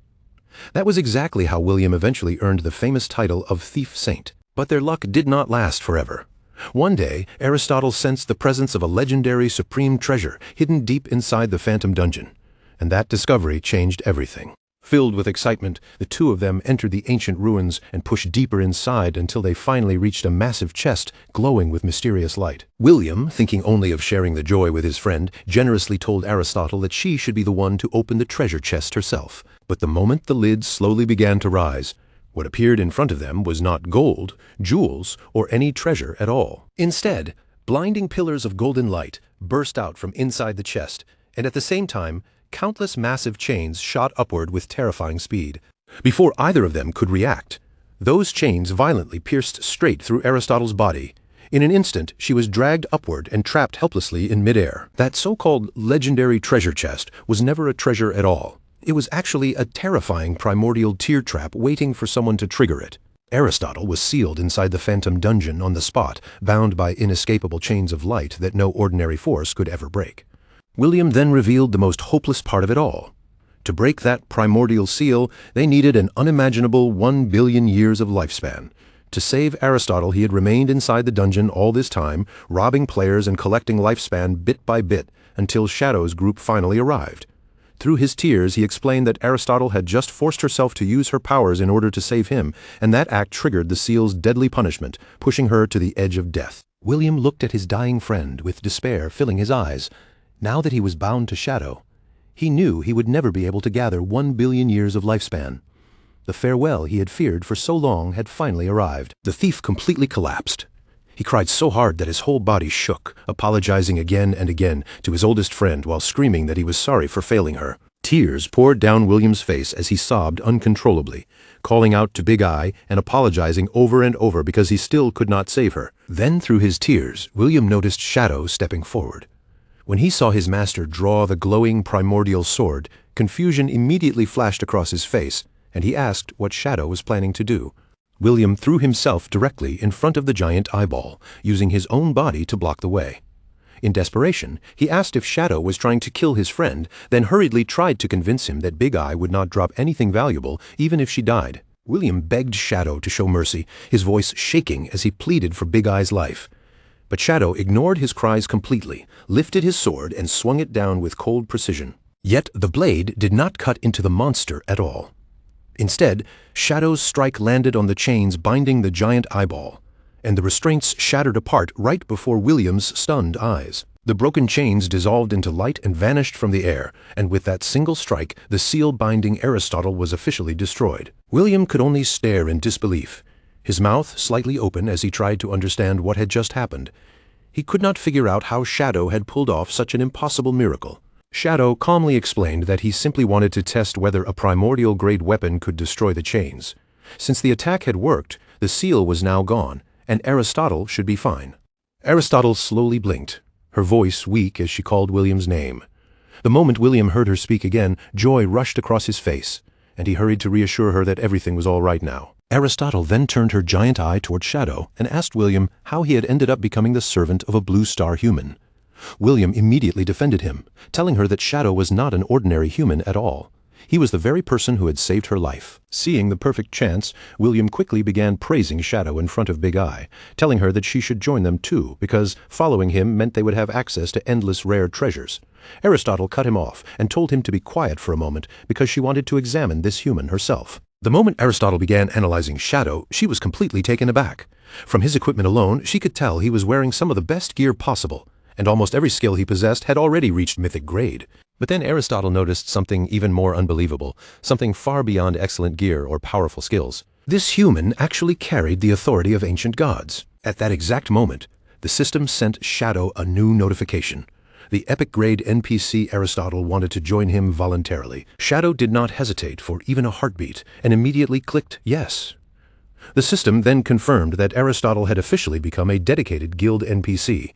That was exactly how William eventually earned the famous title of Thief Saint. But their luck did not last forever. One day, Aristotle sensed the presence of a legendary supreme treasure hidden deep inside the Phantom Dungeon, and that discovery changed everything. Filled with excitement, the two of them entered the ancient ruins and pushed deeper inside until they finally reached a massive chest glowing with mysterious light. William, thinking only of sharing the joy with his friend, generously told Aristotle that she should be the one to open the treasure chest herself. But the moment the lid slowly began to rise, what appeared in front of them was not gold, jewels, or any treasure at all. Instead, blinding pillars of golden light burst out from inside the chest, and at the same time, countless massive chains shot upward with terrifying speed. Before either of them could react, those chains violently pierced straight through Aristotle's body. In an instant, she was dragged upward and trapped helplessly in midair. That so-called legendary treasure chest was never a treasure at all. It was actually a terrifying primordial tear trap waiting for someone to trigger it. Aristotle was sealed inside the Phantom Dungeon on the spot, bound by inescapable chains of light that no ordinary force could ever break. William then revealed the most hopeless part of it all. To break that primordial seal, they needed an unimaginable 1 billion years of lifespan. To save Aristotle, he had remained inside the dungeon all this time, robbing players and collecting lifespan bit by bit, until Shadow's group finally arrived. Through his tears, he explained that Aristotle had just forced herself to use her powers in order to save him, and that act triggered the seal's deadly punishment, pushing her to the edge of death. William looked at his dying friend with despair filling his eyes. Now that he was bound to Shadow, he knew he would never be able to gather 1 billion years of lifespan. The farewell he had feared for so long had finally arrived. The thief completely collapsed. He cried so hard that his whole body shook, apologizing again and again to his oldest friend while screaming that he was sorry for failing her. Tears poured down William's face as he sobbed uncontrollably, calling out to Big Eye and apologizing over and over because he still could not save her. Then through his tears, William noticed Shadow stepping forward. When he saw his master draw the glowing primordial sword, confusion immediately flashed across his face, and he asked what Shadow was planning to do. William threw himself directly in front of the giant eyeball, using his own body to block the way. In desperation, he asked if Shadow was trying to kill his friend, then hurriedly tried to convince him that Big Eye would not drop anything valuable even if she died. William begged Shadow to show mercy, his voice shaking as he pleaded for Big Eye's life. But Shadow ignored his cries completely, lifted his sword and swung it down with cold precision. Yet the blade did not cut into the monster at all. Instead, Shadow's strike landed on the chains binding the giant eyeball, and the restraints shattered apart right before William's stunned eyes. The broken chains dissolved into light and vanished from the air, and with that single strike, the seal binding Aristotle was officially destroyed. William could only stare in disbelief, his mouth slightly open as he tried to understand what had just happened. He could not figure out how Shadow had pulled off such an impossible miracle. Shadow calmly explained that he simply wanted to test whether a primordial-grade weapon could destroy the chains. Since the attack had worked, the seal was now gone, and Aristotle should be fine. Aristotle slowly blinked, her voice weak as she called William's name. The moment William heard her speak again, joy rushed across his face, and he hurried to reassure her that everything was all right now. Aristotle then turned her giant eye toward Shadow and asked William how he had ended up becoming the servant of a blue star human. William immediately defended him, telling her that Shadow was not an ordinary human at all. He was the very person who had saved her life. Seeing the perfect chance, William quickly began praising Shadow in front of Big Eye, telling her that she should join them too, because following him meant they would have access to endless rare treasures. Aristotle cut him off and told him to be quiet for a moment because she wanted to examine this human herself. The moment Aristotle began analyzing Shadow, she was completely taken aback. From his equipment alone, she could tell he was wearing some of the best gear possible, and almost every skill he possessed had already reached mythic grade. But then Aristotle noticed something even more unbelievable, something far beyond excellent gear or powerful skills. This human actually carried the authority of ancient gods. At that exact moment, the system sent Shadow a new notification. The epic-grade NPC Aristotle wanted to join him voluntarily. Shadow did not hesitate for even a heartbeat and immediately clicked yes. The system then confirmed that Aristotle had officially become a dedicated guild NPC.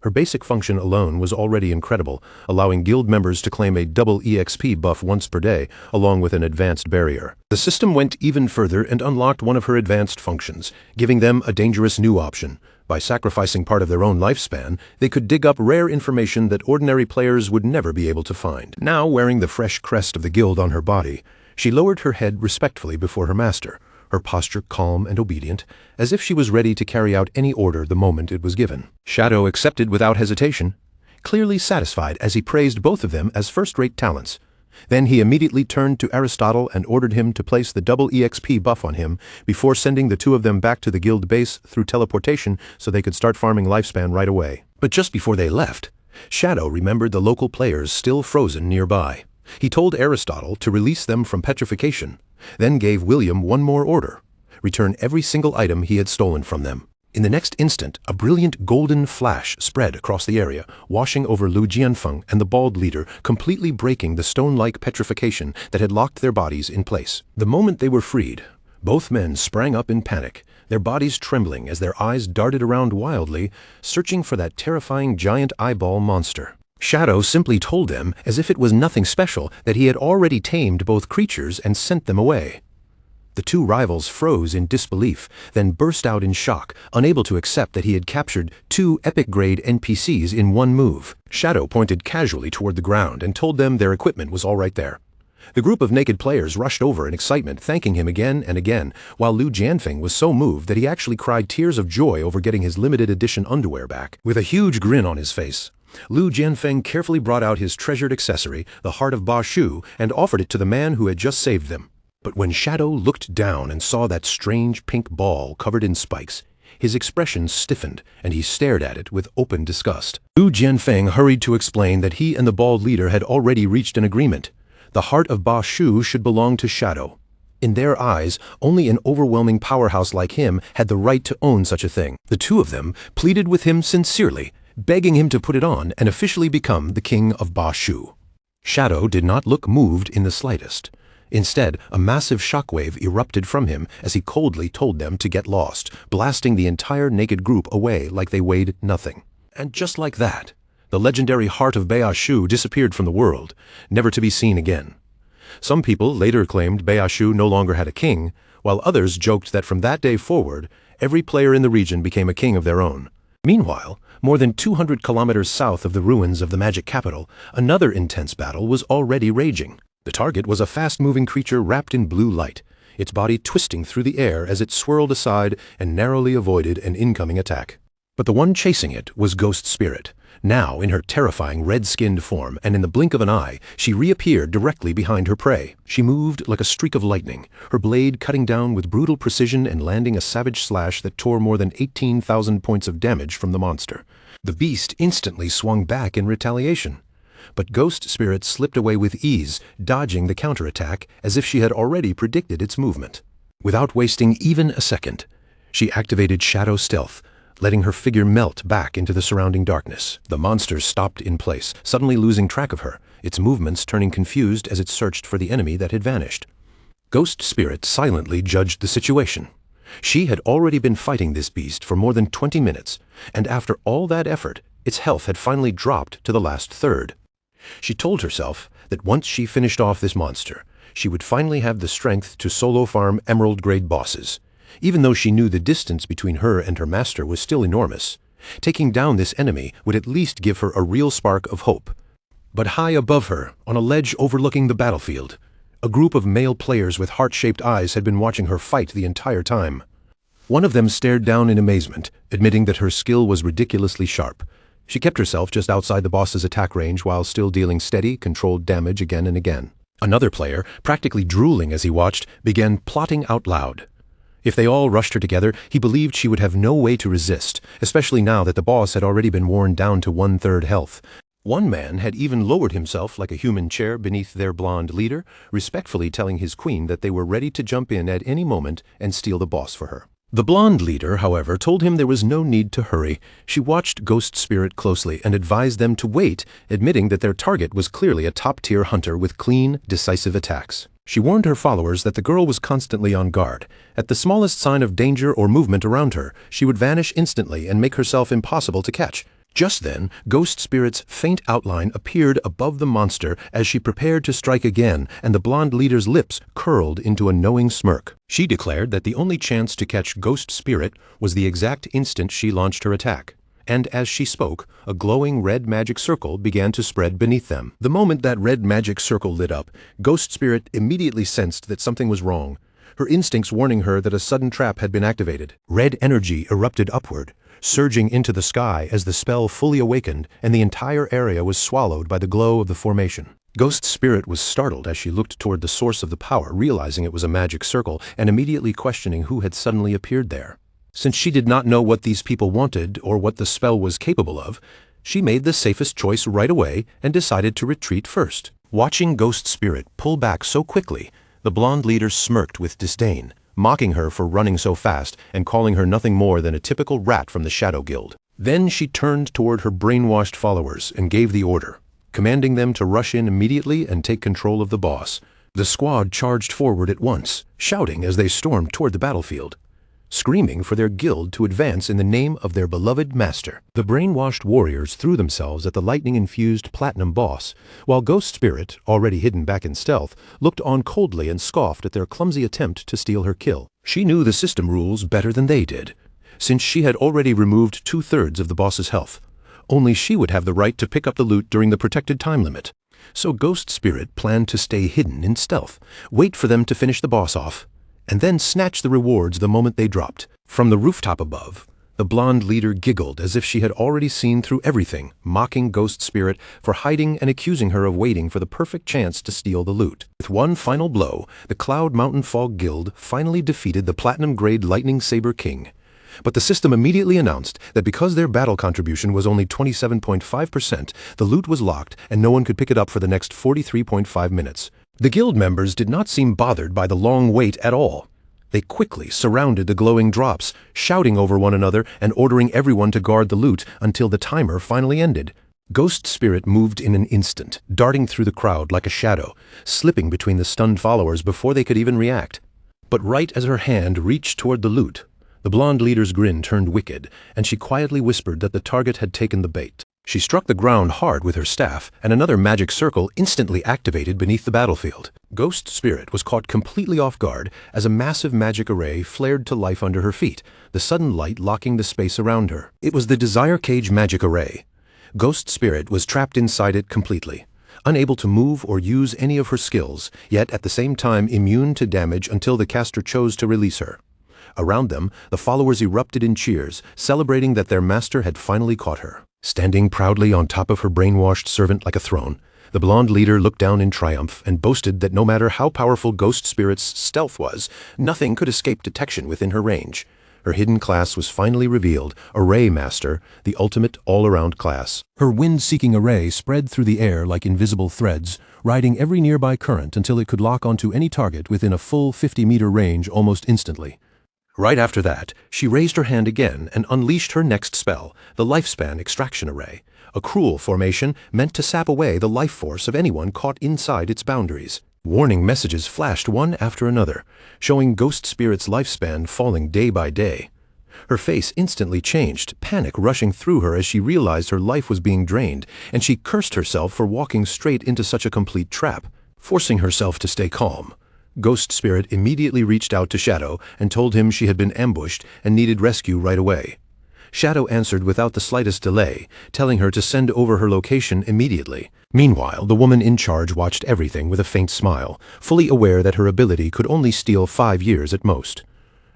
Her basic function alone was already incredible, allowing guild members to claim a double EXP buff once per day, along with an advanced barrier. The system went even further and unlocked one of her advanced functions, giving them a dangerous new option. By sacrificing part of their own lifespan, they could dig up rare information that ordinary players would never be able to find. Now, wearing the fresh crest of the guild on her body, she lowered her head respectfully before her master, her posture calm and obedient, as if she was ready to carry out any order the moment it was given. Shadow accepted without hesitation, clearly satisfied as he praised both of them as first-rate talents. Then he immediately turned to Aristotle and ordered him to place the double EXP buff on him before sending the two of them back to the guild base through teleportation so they could start farming lifespan right away. But just before they left, Shadow remembered the local players still frozen nearby. He told Aristotle to release them from petrification, then gave William one more order: return every single item he had stolen from them. In the next instant, a brilliant golden flash spread across the area, washing over Lu Jianfeng and the bald leader, completely breaking the stone-like petrification that had locked their bodies in place. The moment they were freed, both men sprang up in panic, their bodies trembling as their eyes darted around wildly, searching for that terrifying giant eyeball monster. Shadow simply told them, as if it was nothing special, that he had already tamed both creatures and sent them away. The two rivals froze in disbelief, then burst out in shock, unable to accept that he had captured two epic-grade NPCs in one move. Shadow pointed casually toward the ground and told them their equipment was all right there. The group of naked players rushed over in excitement, thanking him again and again, while Lu Jianfeng was so moved that he actually cried tears of joy over getting his limited edition underwear back. With a huge grin on his face, Lu Jianfeng carefully brought out his treasured accessory, the heart of Ba Shu, and offered it to the man who had just saved them. But when Shadow looked down and saw that strange pink ball covered in spikes, his expression stiffened, and he stared at it with open disgust. Lu Jianfeng hurried to explain that he and the bald leader had already reached an agreement. The heart of Ba Shu should belong to Shadow. In their eyes, only an overwhelming powerhouse like him had the right to own such a thing. The two of them pleaded with him sincerely, begging him to put it on and officially become the king of Ba Shu. Shadow did not look moved in the slightest. Instead, a massive shockwave erupted from him as he coldly told them to get lost, blasting the entire naked group away like they weighed nothing. And just like that, the legendary heart of Ba Shu disappeared from the world, never to be seen again. Some people later claimed Ba Shu no longer had a king, while others joked that from that day forward, every player in the region became a king of their own. Meanwhile, more than 200 kilometers south of the ruins of the magic capital, another intense battle was already raging. The target was a fast-moving creature wrapped in blue light, its body twisting through the air as it swirled aside and narrowly avoided an incoming attack. But the one chasing it was Ghost Spirit. Now, in her terrifying red-skinned form, and in the blink of an eye, she reappeared directly behind her prey. She moved like a streak of lightning, her blade cutting down with brutal precision and landing a savage slash that tore more than 18,000 points of damage from the monster. The beast instantly swung back in retaliation. But Ghost Spirit slipped away with ease, dodging the counterattack as if she had already predicted its movement. Without wasting even a second, she activated Shadow Stealth, letting her figure melt back into the surrounding darkness. The monster stopped in place, suddenly losing track of her, its movements turning confused as it searched for the enemy that had vanished. Ghost Spirit silently judged the situation. She had already been fighting this beast for more than 20 minutes, and after all that effort, its health had finally dropped to the last third. She told herself that once she finished off this monster, she would finally have the strength to solo farm emerald-grade bosses. Even though she knew the distance between her and her master was still enormous, taking down this enemy would at least give her a real spark of hope. But high above her, on a ledge overlooking the battlefield, a group of male players with heart-shaped eyes had been watching her fight the entire time. One of them stared down in amazement, admitting that her skill was ridiculously sharp. She kept herself just outside the boss's attack range while still dealing steady, controlled damage again and again. Another player, practically drooling as he watched, began plotting out loud. If they all rushed her together, he believed she would have no way to resist, especially now that the boss had already been worn down to 1/3 health. One man had even lowered himself like a human chair beneath their blonde leader, respectfully telling his queen that they were ready to jump in at any moment and steal the boss for her. The blonde leader, however, told him there was no need to hurry. She watched Ghost Spirit closely and advised them to wait, admitting that their target was clearly a top-tier hunter with clean, decisive attacks. She warned her followers that the girl was constantly on guard. At the smallest sign of danger or movement around her, she would vanish instantly and make herself impossible to catch. Just then, Ghost Spirit's faint outline appeared above the monster as she prepared to strike again, and the blonde leader's lips curled into a knowing smirk. She declared that the only chance to catch Ghost Spirit was the exact instant she launched her attack. And as she spoke, a glowing red magic circle began to spread beneath them. The moment that red magic circle lit up, Ghost Spirit immediately sensed that something was wrong, her instincts warning her that a sudden trap had been activated. Red energy erupted upward, surging into the sky as the spell fully awakened, and the entire area was swallowed by the glow of the formation. Ghost Spirit was startled as she looked toward the source of the power, realizing it was a magic circle, and immediately questioning who had suddenly appeared there. Since she did not know what these people wanted or what the spell was capable of, she made the safest choice right away and decided to retreat first. Watching Ghost Spirit pull back so quickly, the blonde leader smirked with disdain, mocking her for running so fast and calling her nothing more than a typical rat from the Shadow Guild. Then she turned toward her brainwashed followers and gave the order, commanding them to rush in immediately and take control of the boss. The squad charged forward at once, shouting as they stormed toward the battlefield, screaming for their guild to advance in the name of their beloved master. The brainwashed warriors threw themselves at the lightning-infused platinum boss, while Ghost Spirit, already hidden back in stealth, looked on coldly and scoffed at their clumsy attempt to steal her kill. She knew the system rules better than they did, since she had already removed 2/3 of the boss's health. Only she would have the right to pick up the loot during the protected time limit. So Ghost Spirit planned to stay hidden in stealth, wait for them to finish the boss off, and then snatch the rewards the moment they dropped. From the rooftop above, the blonde leader giggled as if she had already seen through everything, mocking Ghost Spirit for hiding and accusing her of waiting for the perfect chance to steal the loot. With one final blow, the Cloud Mountain Fog Guild finally defeated the Platinum-grade Lightning Saber King. But the system immediately announced that because their battle contribution was only 27.5%, the loot was locked and no one could pick it up for the next 43.5 minutes. The guild members did not seem bothered by the long wait at all. They quickly surrounded the glowing drops, shouting over one another and ordering everyone to guard the loot until the timer finally ended. Ghost Spirit moved in an instant, darting through the crowd like a shadow, slipping between the stunned followers before they could even react. But right as her hand reached toward the loot, the blonde leader's grin turned wicked, and she quietly whispered that the target had taken the bait. She struck the ground hard with her staff, and another magic circle instantly activated beneath the battlefield. Ghost Spirit was caught completely off guard as a massive magic array flared to life under her feet, the sudden light locking the space around her. It was the Desire Cage magic array. Ghost Spirit was trapped inside it completely, unable to move or use any of her skills, yet at the same time immune to damage until the caster chose to release her. Around them, the followers erupted in cheers, celebrating that their master had finally caught her. Standing proudly on top of her brainwashed servant like a throne, the blonde leader looked down in triumph and boasted that no matter how powerful Ghost Spirit's stealth was, nothing could escape detection within her range. Her hidden class was finally revealed, Array Master, the ultimate all-around class. Her wind-seeking array spread through the air like invisible threads, riding every nearby current until it could lock onto any target within a full 50-meter range almost instantly. Right after that, she raised her hand again and unleashed her next spell, the Lifespan Extraction Array, a cruel formation meant to sap away the life force of anyone caught inside its boundaries. Warning messages flashed one after another, showing Ghost Spirit's lifespan falling day by day. Her face instantly changed, panic rushing through her as she realized her life was being drained, and she cursed herself for walking straight into such a complete trap. Forcing herself to stay calm, Ghost Spirit immediately reached out to Shadow and told him she had been ambushed and needed rescue right away. Shadow answered without the slightest delay, telling her to send over her location immediately. Meanwhile, the woman in charge watched everything with a faint smile, fully aware that her ability could only steal 5 years at most.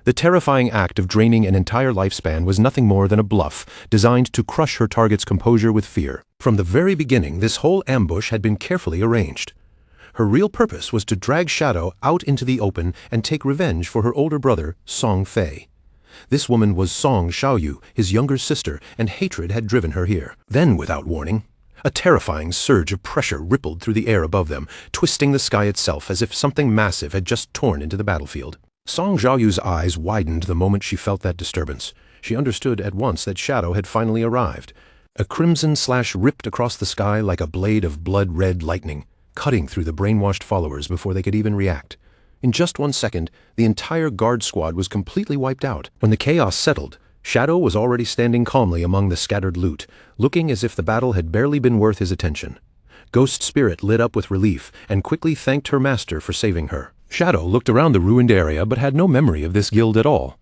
The terrifying act of draining an entire lifespan was nothing more than a bluff designed to crush her target's composure with fear. From the very beginning, this whole ambush had been carefully arranged. Her real purpose was to drag Shadow out into the open and take revenge for her older brother, Song Fei. This woman was Song Xiaoyu, his younger sister, and hatred had driven her here. Then, without warning, a terrifying surge of pressure rippled through the air above them, twisting the sky itself as if something massive had just torn into the battlefield. Song Xiaoyu's eyes widened the moment she felt that disturbance. She understood at once that Shadow had finally arrived. A crimson slash ripped across the sky like a blade of blood-red lightning, cutting through the brainwashed followers before they could even react. In just 1 second, the entire guard squad was completely wiped out. When the chaos settled, Shadow was already standing calmly among the scattered loot, looking as if the battle had barely been worth his attention. Ghost Spirit lit up with relief and quickly thanked her master for saving her. Shadow looked around the ruined area but had no memory of this guild at all.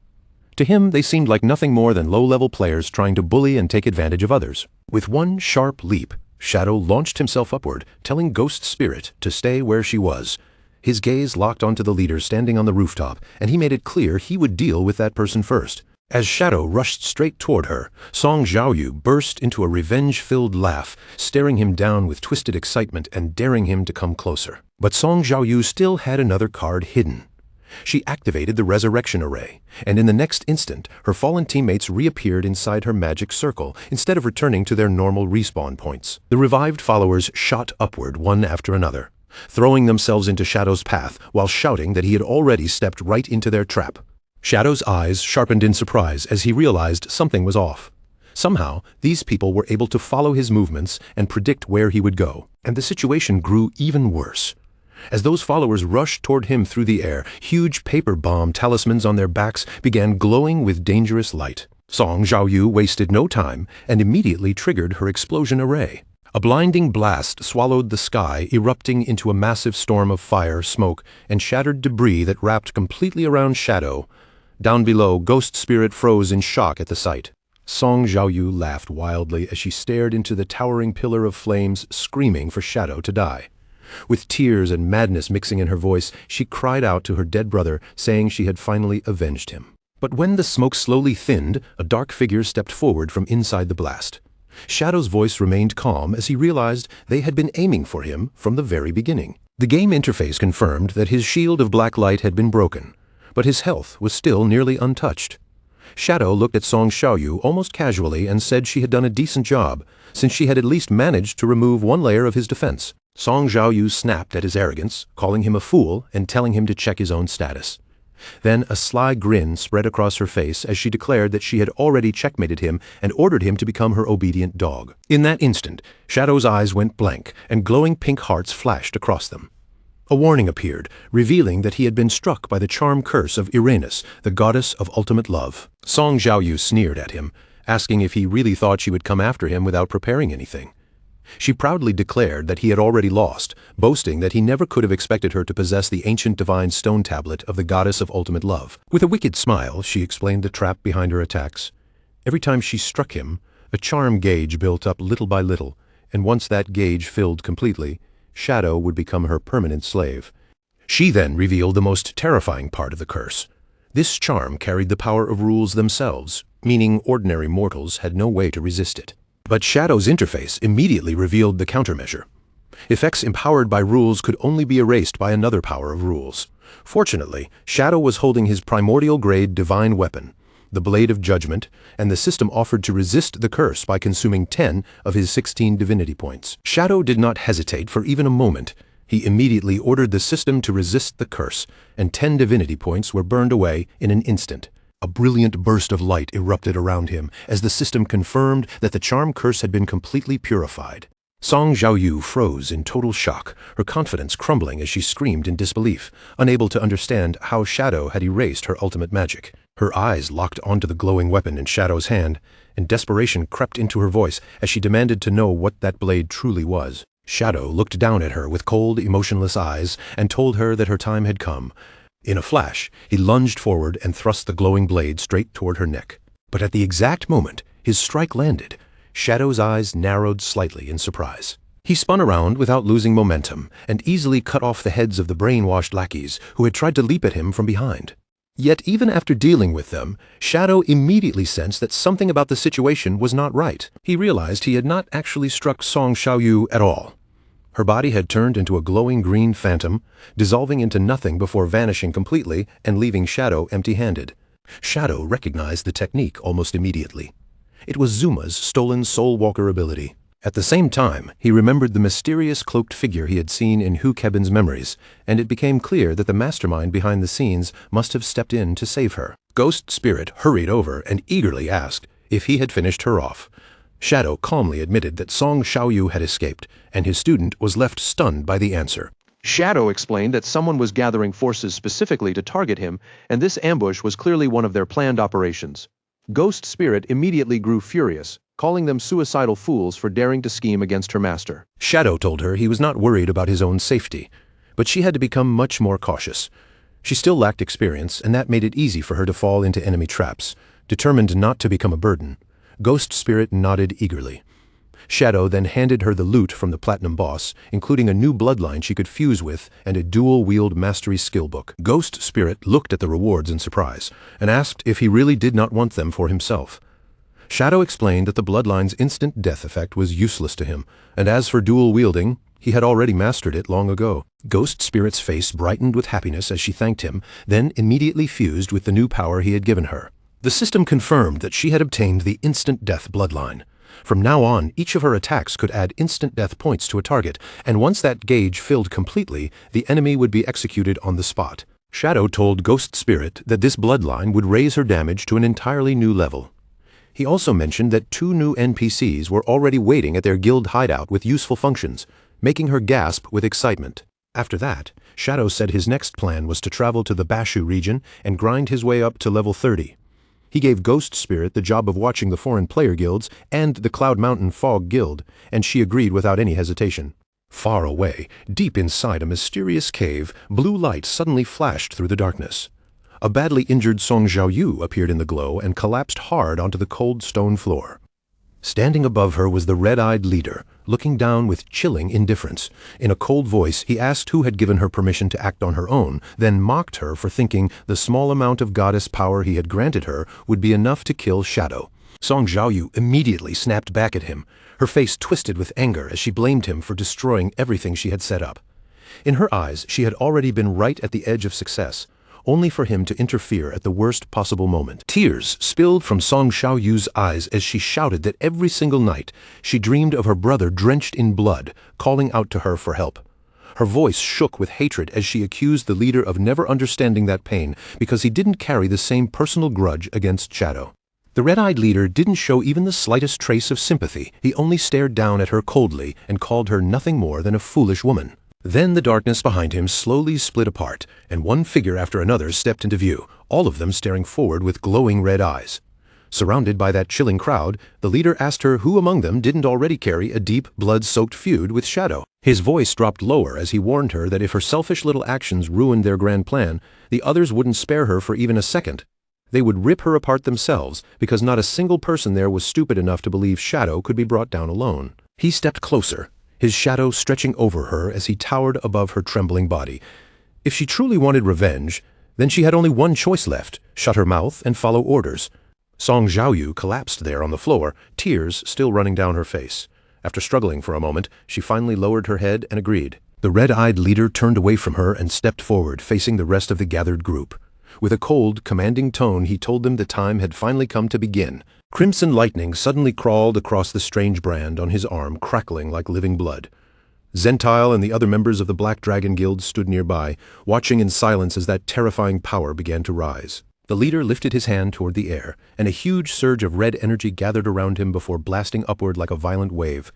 To him, they seemed like nothing more than low-level players trying to bully and take advantage of others. With one sharp leap, Shadow launched himself upward, telling Ghost Spirit to stay where she was. His gaze locked onto the leader standing on the rooftop, and he made it clear he would deal with that person first. As Shadow rushed straight toward her, Song Xiaoyu burst into a revenge-filled laugh, staring him down with twisted excitement and daring him to come closer. But Song Xiaoyu still had another card hidden. She activated the Resurrection Array, and in the next instant, her fallen teammates reappeared inside her magic circle, instead of returning to their normal respawn points. The revived followers shot upward one after another, throwing themselves into Shadow's path while shouting that he had already stepped right into their trap. Shadow's eyes sharpened in surprise as he realized something was off. Somehow, these people were able to follow his movements and predict where he would go, and the situation grew even worse. As those followers rushed toward him through the air, huge paper bomb talismans on their backs began glowing with dangerous light. Song Xiaoyu wasted no time and immediately triggered her explosion array. A blinding blast swallowed the sky, erupting into a massive storm of fire, smoke, and shattered debris that wrapped completely around Shadow. Down below, Ghost Spirit froze in shock at the sight. Song Xiaoyu laughed wildly as she stared into the towering pillar of flames, screaming for Shadow to die. With tears and madness mixing in her voice, she cried out to her dead brother, saying she had finally avenged him. But when the smoke slowly thinned, a dark figure stepped forward from inside the blast. Shadow's voice remained calm as he realized they had been aiming for him from the very beginning. The game interface confirmed that his shield of black light had been broken, but his health was still nearly untouched. Shadow looked at Song Xiaoyu almost casually and said she had done a decent job, since she had at least managed to remove one layer of his defense. Song Xiaoyu snapped at his arrogance, calling him a fool and telling him to check his own status. Then a sly grin spread across her face as she declared that she had already checkmated him and ordered him to become her obedient dog. In that instant, Shadow's eyes went blank and glowing pink hearts flashed across them. A warning appeared, revealing that he had been struck by the charm curse of Irenas, the goddess of ultimate love. Song Xiaoyu sneered at him, asking if he really thought she would come after him without preparing anything. She proudly declared that he had already lost, boasting that he never could have expected her to possess the ancient divine stone tablet of the goddess of ultimate love. With a wicked smile, she explained the trap behind her attacks. Every time she struck him, a charm gauge built up little by little, and once that gauge filled completely, Shadow would become her permanent slave. She then revealed the most terrifying part of the curse. This charm carried the power of rules themselves, meaning ordinary mortals had no way to resist it. But Shadow's interface immediately revealed the countermeasure. Effects empowered by rules could only be erased by another power of rules. Fortunately, Shadow was holding his primordial-grade divine weapon, the Blade of Judgment, and the system offered to resist the curse by consuming 10 of his 16 divinity points. Shadow did not hesitate for even a moment. He immediately ordered the system to resist the curse, and 10 divinity points were burned away in an instant. A brilliant burst of light erupted around him as the system confirmed that the charm curse had been completely purified. Song Xiaoyu froze in total shock, her confidence crumbling as she screamed in disbelief, unable to understand how Shadow had erased her ultimate magic. Her eyes locked onto the glowing weapon in Shadow's hand, and desperation crept into her voice as she demanded to know what that blade truly was. Shadow looked down at her with cold, emotionless eyes and told her that her time had come. In a flash, he lunged forward and thrust the glowing blade straight toward her neck. But at the exact moment his strike landed, Shadow's eyes narrowed slightly in surprise. He spun around without losing momentum and easily cut off the heads of the brainwashed lackeys who had tried to leap at him from behind. Yet even after dealing with them, Shadow immediately sensed that something about the situation was not right. He realized he had not actually struck Song Xiaoyu at all. Her body had turned into a glowing green phantom, dissolving into nothing before vanishing completely and leaving Shadow empty-handed. Shadow recognized the technique almost immediately. It was Zuma's stolen Soul Walker ability. At the same time, he remembered the mysterious cloaked figure he had seen in Hu Keban's memories, and it became clear that the mastermind behind the scenes must have stepped in to save her. Ghost Spirit hurried over and eagerly asked if he had finished her off. Shadow calmly admitted that Song Xiaoyu had escaped, and his student was left stunned by the answer. Shadow explained that someone was gathering forces specifically to target him, and this ambush was clearly one of their planned operations. Ghost Spirit immediately grew furious, calling them suicidal fools for daring to scheme against her master. Shadow told her he was not worried about his own safety, but she had to become much more cautious. She still lacked experience, and that made it easy for her to fall into enemy traps. Determined not to become a burden, Ghost Spirit nodded eagerly. Shadow then handed her the loot from the Platinum Boss, including a new bloodline she could fuse with and a dual-wield mastery skill book. Ghost Spirit looked at the rewards in surprise and asked if he really did not want them for himself. Shadow explained that the bloodline's instant death effect was useless to him, and as for dual-wielding, he had already mastered it long ago. Ghost Spirit's face brightened with happiness as she thanked him, then immediately fused with the new power he had given her. The system confirmed that she had obtained the instant death bloodline. From now on, each of her attacks could add instant death points to a target, and once that gauge filled completely, the enemy would be executed on the spot. Shadow told Ghost Spirit that this bloodline would raise her damage to an entirely new level. He also mentioned that 2 new NPCs were already waiting at their guild hideout with useful functions, making her gasp with excitement. After that, Shadow said his next plan was to travel to the Bashu region and grind his way up to level 30. He gave Ghost Spirit the job of watching the foreign player guilds and the Cloud Mountain Fog Guild, and she agreed without any hesitation. Far away, deep inside a mysterious cave, blue light suddenly flashed through the darkness. A badly injured Song Xiaoyu appeared in the glow and collapsed hard onto the cold stone floor. Standing above her was the red-eyed leader, looking down with chilling indifference. In a cold voice, he asked who had given her permission to act on her own, then mocked her for thinking the small amount of goddess power he had granted her would be enough to kill Shadow. Song Xiaoyu immediately snapped back at him, her face twisted with anger as she blamed him for destroying everything she had set up. In her eyes, she had already been right at the edge of success, only for him to interfere at the worst possible moment. Tears spilled from Song Xiaoyu's eyes as she shouted that every single night she dreamed of her brother drenched in blood, calling out to her for help. Her voice shook with hatred as she accused the leader of never understanding that pain because he didn't carry the same personal grudge against Shadow. The red-eyed leader didn't show even the slightest trace of sympathy. He only stared down at her coldly and called her nothing more than a foolish woman. Then the darkness behind him slowly split apart, and one figure after another stepped into view, all of them staring forward with glowing red eyes. Surrounded by that chilling crowd, the leader asked her who among them didn't already carry a deep, blood-soaked feud with Shadow. His voice dropped lower as he warned her that if her selfish little actions ruined their grand plan, the others wouldn't spare her for even a second. They would rip her apart themselves, because not a single person there was stupid enough to believe Shadow could be brought down alone. He stepped closer, his shadow stretching over her as he towered above her trembling body. If she truly wanted revenge, then she had only one choice left: shut her mouth and follow orders. Song Xiaoyu collapsed there on the floor, tears still running down her face. After struggling for a moment, she finally lowered her head and agreed. The red-eyed leader turned away from her and stepped forward, facing the rest of the gathered group. With a cold, commanding tone, he told them the time had finally come to begin. Crimson lightning suddenly crawled across the strange brand on his arm, crackling like living blood. Zentile and the other members of the Black Dragon Guild stood nearby, watching in silence as that terrifying power began to rise. The leader lifted his hand toward the air, and a huge surge of red energy gathered around him before blasting upward like a violent wave.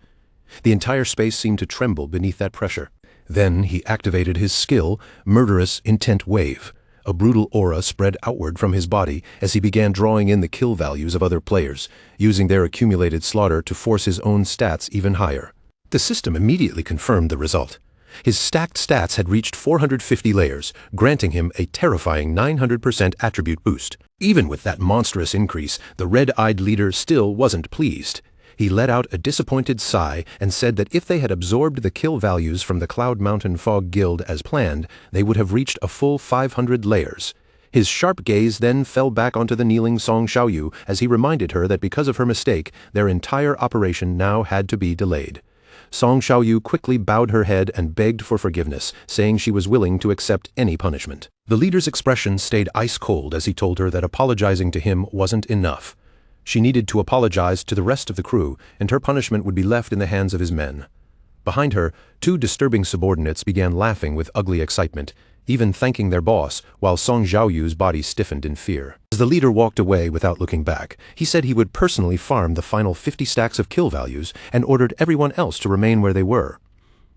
The entire space seemed to tremble beneath that pressure. Then he activated his skill, Murderous Intent Wave. A brutal aura spread outward from his body as he began drawing in the kill values of other players, using their accumulated slaughter to force his own stats even higher. The system immediately confirmed the result. His stacked stats had reached 450 layers, granting him a terrifying 900% attribute boost. Even with that monstrous increase, the red-eyed leader still wasn't pleased. He let out a disappointed sigh and said that if they had absorbed the kill values from the Cloud Mountain Fog Guild as planned, they would have reached a full 500 layers. His sharp gaze then fell back onto the kneeling Song Xiaoyu as he reminded her that because of her mistake, their entire operation now had to be delayed. Song Xiaoyu quickly bowed her head and begged for forgiveness, saying she was willing to accept any punishment. The leader's expression stayed ice-cold as he told her that apologizing to him wasn't enough. She needed to apologize to the rest of the crew, and her punishment would be left in the hands of his men. Behind her, two disturbing subordinates began laughing with ugly excitement, even thanking their boss, while Song Xiaoyu's body stiffened in fear. As the leader walked away without looking back, he said he would personally farm the final 50 stacks of kill values and ordered everyone else to remain where they were.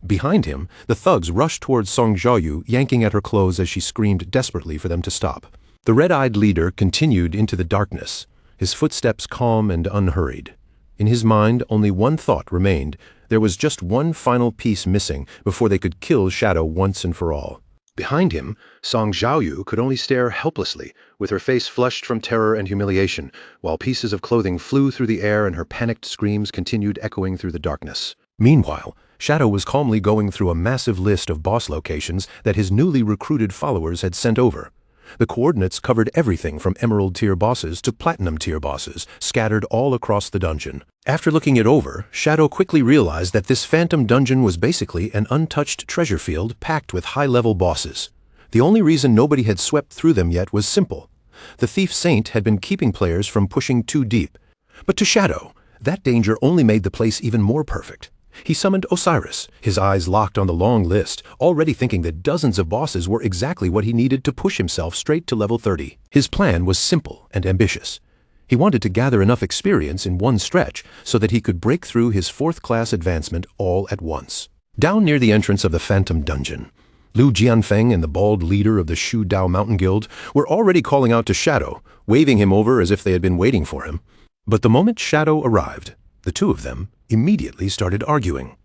Behind him, the thugs rushed towards Song Xiaoyu, yanking at her clothes as she screamed desperately for them to stop. The red-eyed leader continued into the darkness, his footsteps calm and unhurried. In his mind, only one thought remained. There was just one final piece missing before they could kill Shadow once and for all. Behind him, Song Xiaoyu could only stare helplessly, with her face flushed from terror and humiliation, while pieces of clothing flew through the air and her panicked screams continued echoing through the darkness. Meanwhile, Shadow was calmly going through a massive list of boss locations that his newly recruited followers had sent over. The coordinates covered everything from Emerald-tier bosses to Platinum-tier bosses, scattered all across the dungeon. After looking it over, Shadow quickly realized that this phantom dungeon was basically an untouched treasure field packed with high-level bosses. The only reason nobody had swept through them yet was simple. The Thief Saint had been keeping players from pushing too deep. But to Shadow, that danger only made the place even more perfect. He summoned Osiris, his eyes locked on the long list, already thinking that dozens of bosses were exactly what he needed to push himself straight to level 30. His plan was simple and ambitious. He wanted to gather enough experience in one stretch so that he could break through his 4th-class advancement all at once. Down near the entrance of the Phantom Dungeon, Lu Jianfeng and the bald leader of the Shu Dao Mountain Guild were already calling out to Shadow, waving him over as if they had been waiting for him. But the moment Shadow arrived, the two of them immediately started arguing.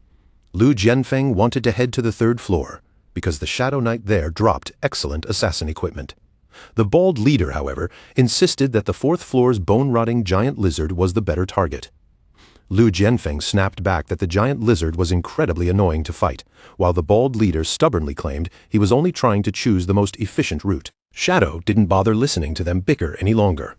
Lu Jianfeng wanted to head to the 3rd floor, because the Shadow Knight there dropped excellent assassin equipment. The bald leader, however, insisted that the 4th floor's bone-rotting giant lizard was the better target. Lu Jianfeng snapped back that the giant lizard was incredibly annoying to fight, while the bald leader stubbornly claimed he was only trying to choose the most efficient route. Shadow didn't bother listening to them bicker any longer.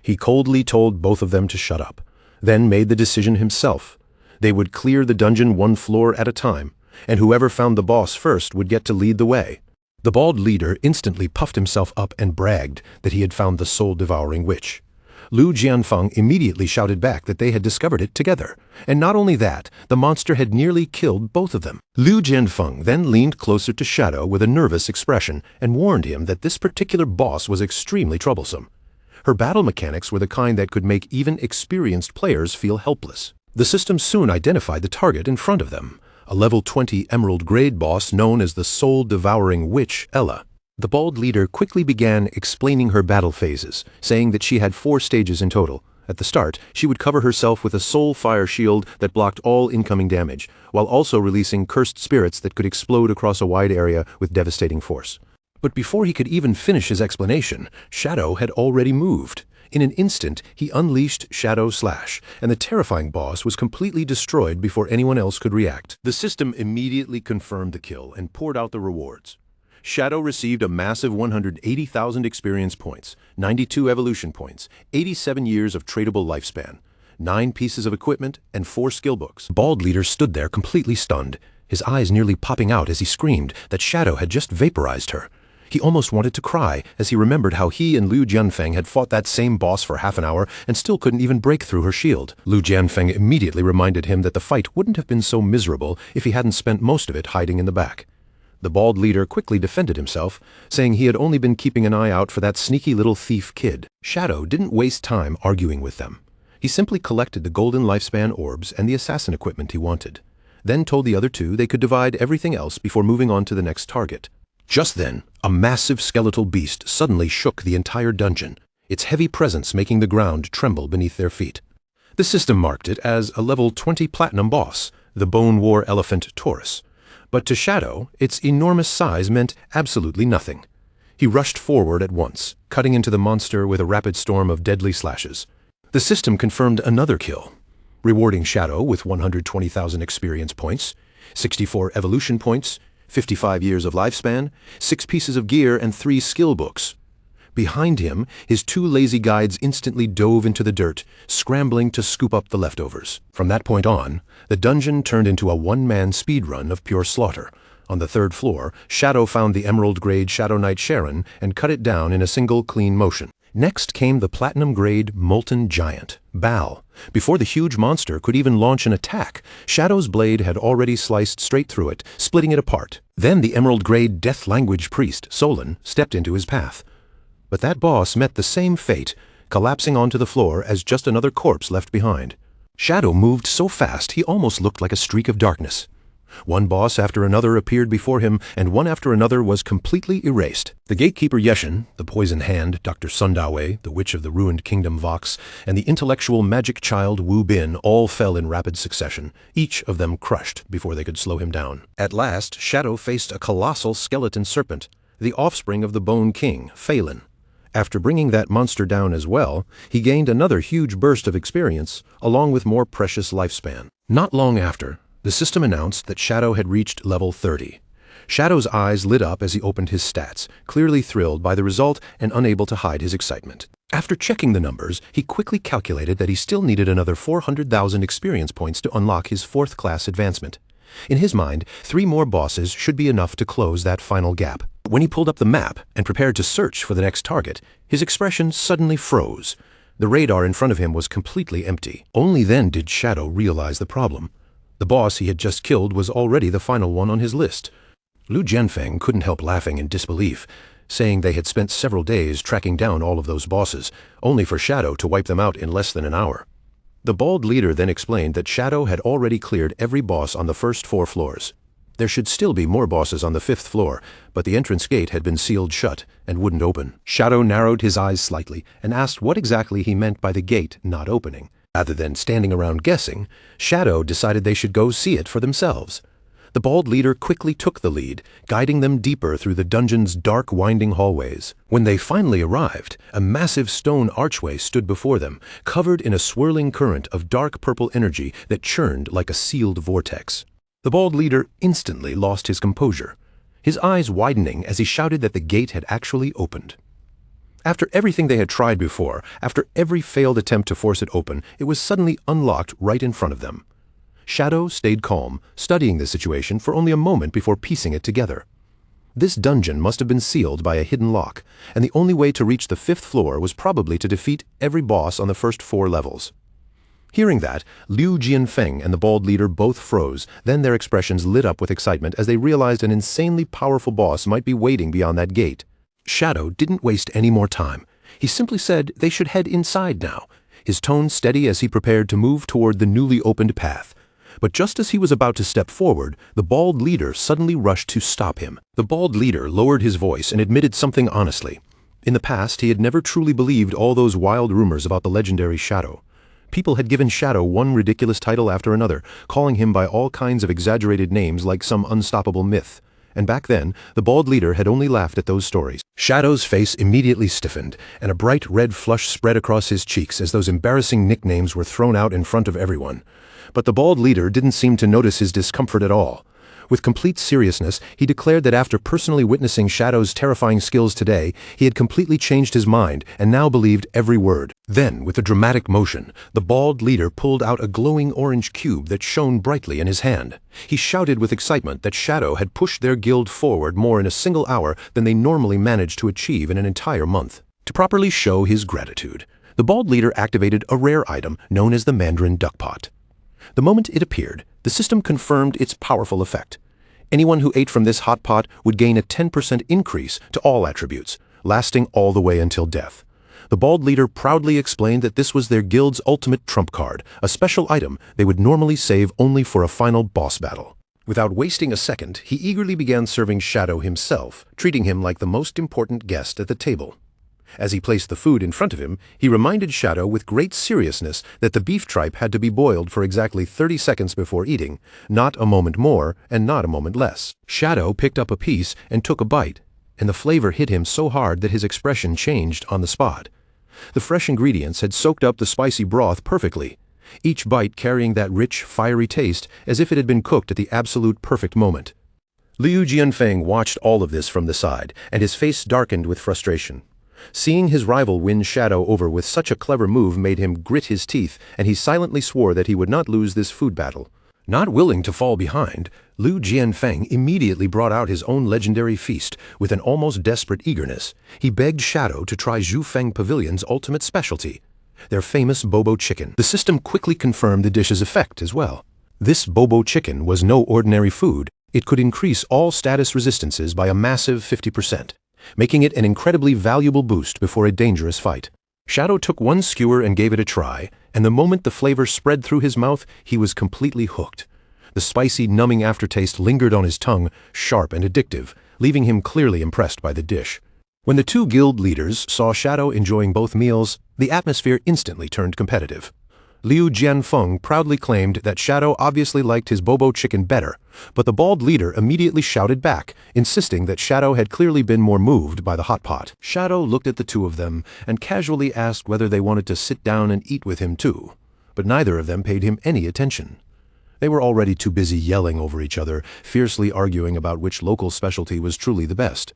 He coldly told both of them to shut up, then made the decision himself. They would clear the dungeon one floor at a time, and whoever found the boss first would get to lead the way. The bald leader instantly puffed himself up and bragged that he had found the soul-devouring witch. Lu Jianfeng immediately shouted back that they had discovered it together, and not only that, the monster had nearly killed both of them. Lu Jianfeng then leaned closer to Shadow with a nervous expression and warned him that this particular boss was extremely troublesome. Her battle mechanics were the kind that could make even experienced players feel helpless. The system soon identified the target in front of them, a level 20 Emerald grade boss known as the soul-devouring witch Ella. The bald leader quickly began explaining her battle phases, saying that she had 4 stages in total. At the start, she would cover herself with a soul fire shield that blocked all incoming damage, while also releasing cursed spirits that could explode across a wide area with devastating force. But before he could even finish his explanation, Shadow had already moved. In an instant, he unleashed Shadow Slash, and the terrifying boss was completely destroyed before anyone else could react. The system immediately confirmed the kill and poured out the rewards. Shadow received a massive 180,000 experience points, 92 evolution points, 87 years of tradable lifespan, 9 pieces of equipment, and 4 skill books. Bald Leader stood there completely stunned, his eyes nearly popping out as he screamed that Shadow had just vaporized her. He almost wanted to cry as he remembered how he and Lu Jianfeng had fought that same boss for half an hour and still couldn't even break through her shield. Lu Jianfeng immediately reminded him that the fight wouldn't have been so miserable if he hadn't spent most of it hiding in the back. The bald leader quickly defended himself, saying he had only been keeping an eye out for that sneaky little thief kid. Shadow didn't waste time arguing with them. He simply collected the golden lifespan orbs and the assassin equipment he wanted, then told the other two they could divide everything else before moving on to the next target. Just then, a massive skeletal beast suddenly shook the entire dungeon, its heavy presence making the ground tremble beneath their feet. The system marked it as a level 20 platinum boss, the Bone War Elephant Taurus. But to Shadow, its enormous size meant absolutely nothing. He rushed forward at once, cutting into the monster with a rapid storm of deadly slashes. The system confirmed another kill, rewarding Shadow with 120,000 experience points, 64 evolution points, 55 years of lifespan, 6 pieces of gear, and 3 skill books. Behind him, his 2 lazy guides instantly dove into the dirt, scrambling to scoop up the leftovers. From that point on, the dungeon turned into a one-man speedrun of pure slaughter. On the 3rd floor, Shadow found the emerald-grade Shadow Knight Sharon and cut it down in a single clean motion. Next came the platinum-grade Molten Giant, Baal. Before the huge monster could even launch an attack, Shadow's blade had already sliced straight through it, splitting it apart. Then the emerald-grade Death Language Priest, Solon, stepped into his path. But that boss met the same fate, collapsing onto the floor as just another corpse left behind. Shadow moved so fast he almost looked like a streak of darkness. One boss after another appeared before him, and one after another was completely erased. The gatekeeper Yeshin, the poison hand, Dr. Sundawe, the witch of the ruined kingdom Vox, and the intellectual magic child Wu Bin all fell in rapid succession, each of them crushed before they could slow him down. At last, Shadow faced a colossal skeleton serpent, the offspring of the Bone King, Phelan. After bringing that monster down as well, he gained another huge burst of experience, along with more precious lifespan. Not long after, the system announced that Shadow had reached level 30. Shadow's eyes lit up as he opened his stats, clearly thrilled by the result and unable to hide his excitement. After checking the numbers, he quickly calculated that he still needed another 400,000 experience points to unlock his 4th class advancement. In his mind, 3 more bosses should be enough to close that final gap. When he pulled up the map and prepared to search for the next target, his expression suddenly froze. The radar in front of him was completely empty. Only then did Shadow realize the problem. The boss he had just killed was already the final one on his list. Liu Jianfeng couldn't help laughing in disbelief, saying they had spent several days tracking down all of those bosses, only for Shadow to wipe them out in less than an hour. The bald leader then explained that Shadow had already cleared every boss on the first 4 floors. There should still be more bosses on the 5th floor, but the entrance gate had been sealed shut and wouldn't open. Shadow narrowed his eyes slightly and asked what exactly he meant by the gate not opening. Rather than standing around guessing, Shadow decided they should go see it for themselves. The bald leader quickly took the lead, guiding them deeper through the dungeon's dark, winding hallways. When they finally arrived, a massive stone archway stood before them, covered in a swirling current of dark purple energy that churned like a sealed vortex. The bald leader instantly lost his composure, his eyes widening as he shouted that the gate had actually opened. After everything they had tried before, after every failed attempt to force it open, it was suddenly unlocked right in front of them. Shadow stayed calm, studying the situation for only a moment before piecing it together. This dungeon must have been sealed by a hidden lock, and the only way to reach the 5th floor was probably to defeat every boss on the first 4 levels. Hearing that, Liu Jianfeng and the bald leader both froze, then their expressions lit up with excitement as they realized an insanely powerful boss might be waiting beyond that gate. Shadow didn't waste any more time. He simply said they should head inside now, his tone steady as he prepared to move toward the newly opened path. But just as he was about to step forward, the bald leader suddenly rushed to stop him. The bald leader lowered his voice and admitted something honestly. In the past, he had never truly believed all those wild rumors about the legendary Shadow. People had given Shadow one ridiculous title after another, calling him by all kinds of exaggerated names like some unstoppable myth. And back then, the bald leader had only laughed at those stories. Shadow's face immediately stiffened, and a bright red flush spread across his cheeks as those embarrassing nicknames were thrown out in front of everyone. But the bald leader didn't seem to notice his discomfort at all. With complete seriousness, he declared that after personally witnessing Shadow's terrifying skills today, he had completely changed his mind and now believed every word. Then, with a dramatic motion, the bald leader pulled out a glowing orange cube that shone brightly in his hand. He shouted with excitement that Shadow had pushed their guild forward more in a single hour than they normally managed to achieve in an entire month. To properly show his gratitude, the bald leader activated a rare item known as the Mandarin Duckpot. The moment it appeared, the system confirmed its powerful effect. Anyone who ate from this hot pot would gain a 10% increase to all attributes, lasting all the way until death. The bald leader proudly explained that this was their guild's ultimate trump card, a special item they would normally save only for a final boss battle. Without wasting a second, he eagerly began serving Shadow himself, treating him like the most important guest at the table. As he placed the food in front of him, he reminded Shadow with great seriousness that the beef tripe had to be boiled for exactly 30 seconds before eating, not a moment more and not a moment less. Shadow picked up a piece and took a bite, and the flavor hit him so hard that his expression changed on the spot. The fresh ingredients had soaked up the spicy broth perfectly, each bite carrying that rich, fiery taste as if it had been cooked at the absolute perfect moment. Liu Jianfeng watched all of this from the side, and his face darkened with frustration. Seeing his rival win Shadow over with such a clever move made him grit his teeth, and he silently swore that he would not lose this food battle. Not willing to fall behind, Liu Jianfeng immediately brought out his own legendary feast with an almost desperate eagerness. He begged Shadow to try Zhu Feng Pavilion's ultimate specialty, their famous Bobo chicken. The system quickly confirmed the dish's effect as well. This Bobo chicken was no ordinary food. It could increase all status resistances by a massive 50%. Making it an incredibly valuable boost before a dangerous fight. Shadow took one skewer and gave it a try, and the moment the flavor spread through his mouth, he was completely hooked. The spicy, numbing aftertaste lingered on his tongue, sharp and addictive, leaving him clearly impressed by the dish. When the two guild leaders saw Shadow enjoying both meals, the atmosphere instantly turned competitive. Liu Jianfeng proudly claimed that Shadow obviously liked his Bobo chicken better, but the bald leader immediately shouted back, insisting that Shadow had clearly been more moved by the hot pot. Shadow looked at the two of them and casually asked whether they wanted to sit down and eat with him too, but neither of them paid him any attention. They were already too busy yelling over each other, fiercely arguing about which local specialty was truly the best.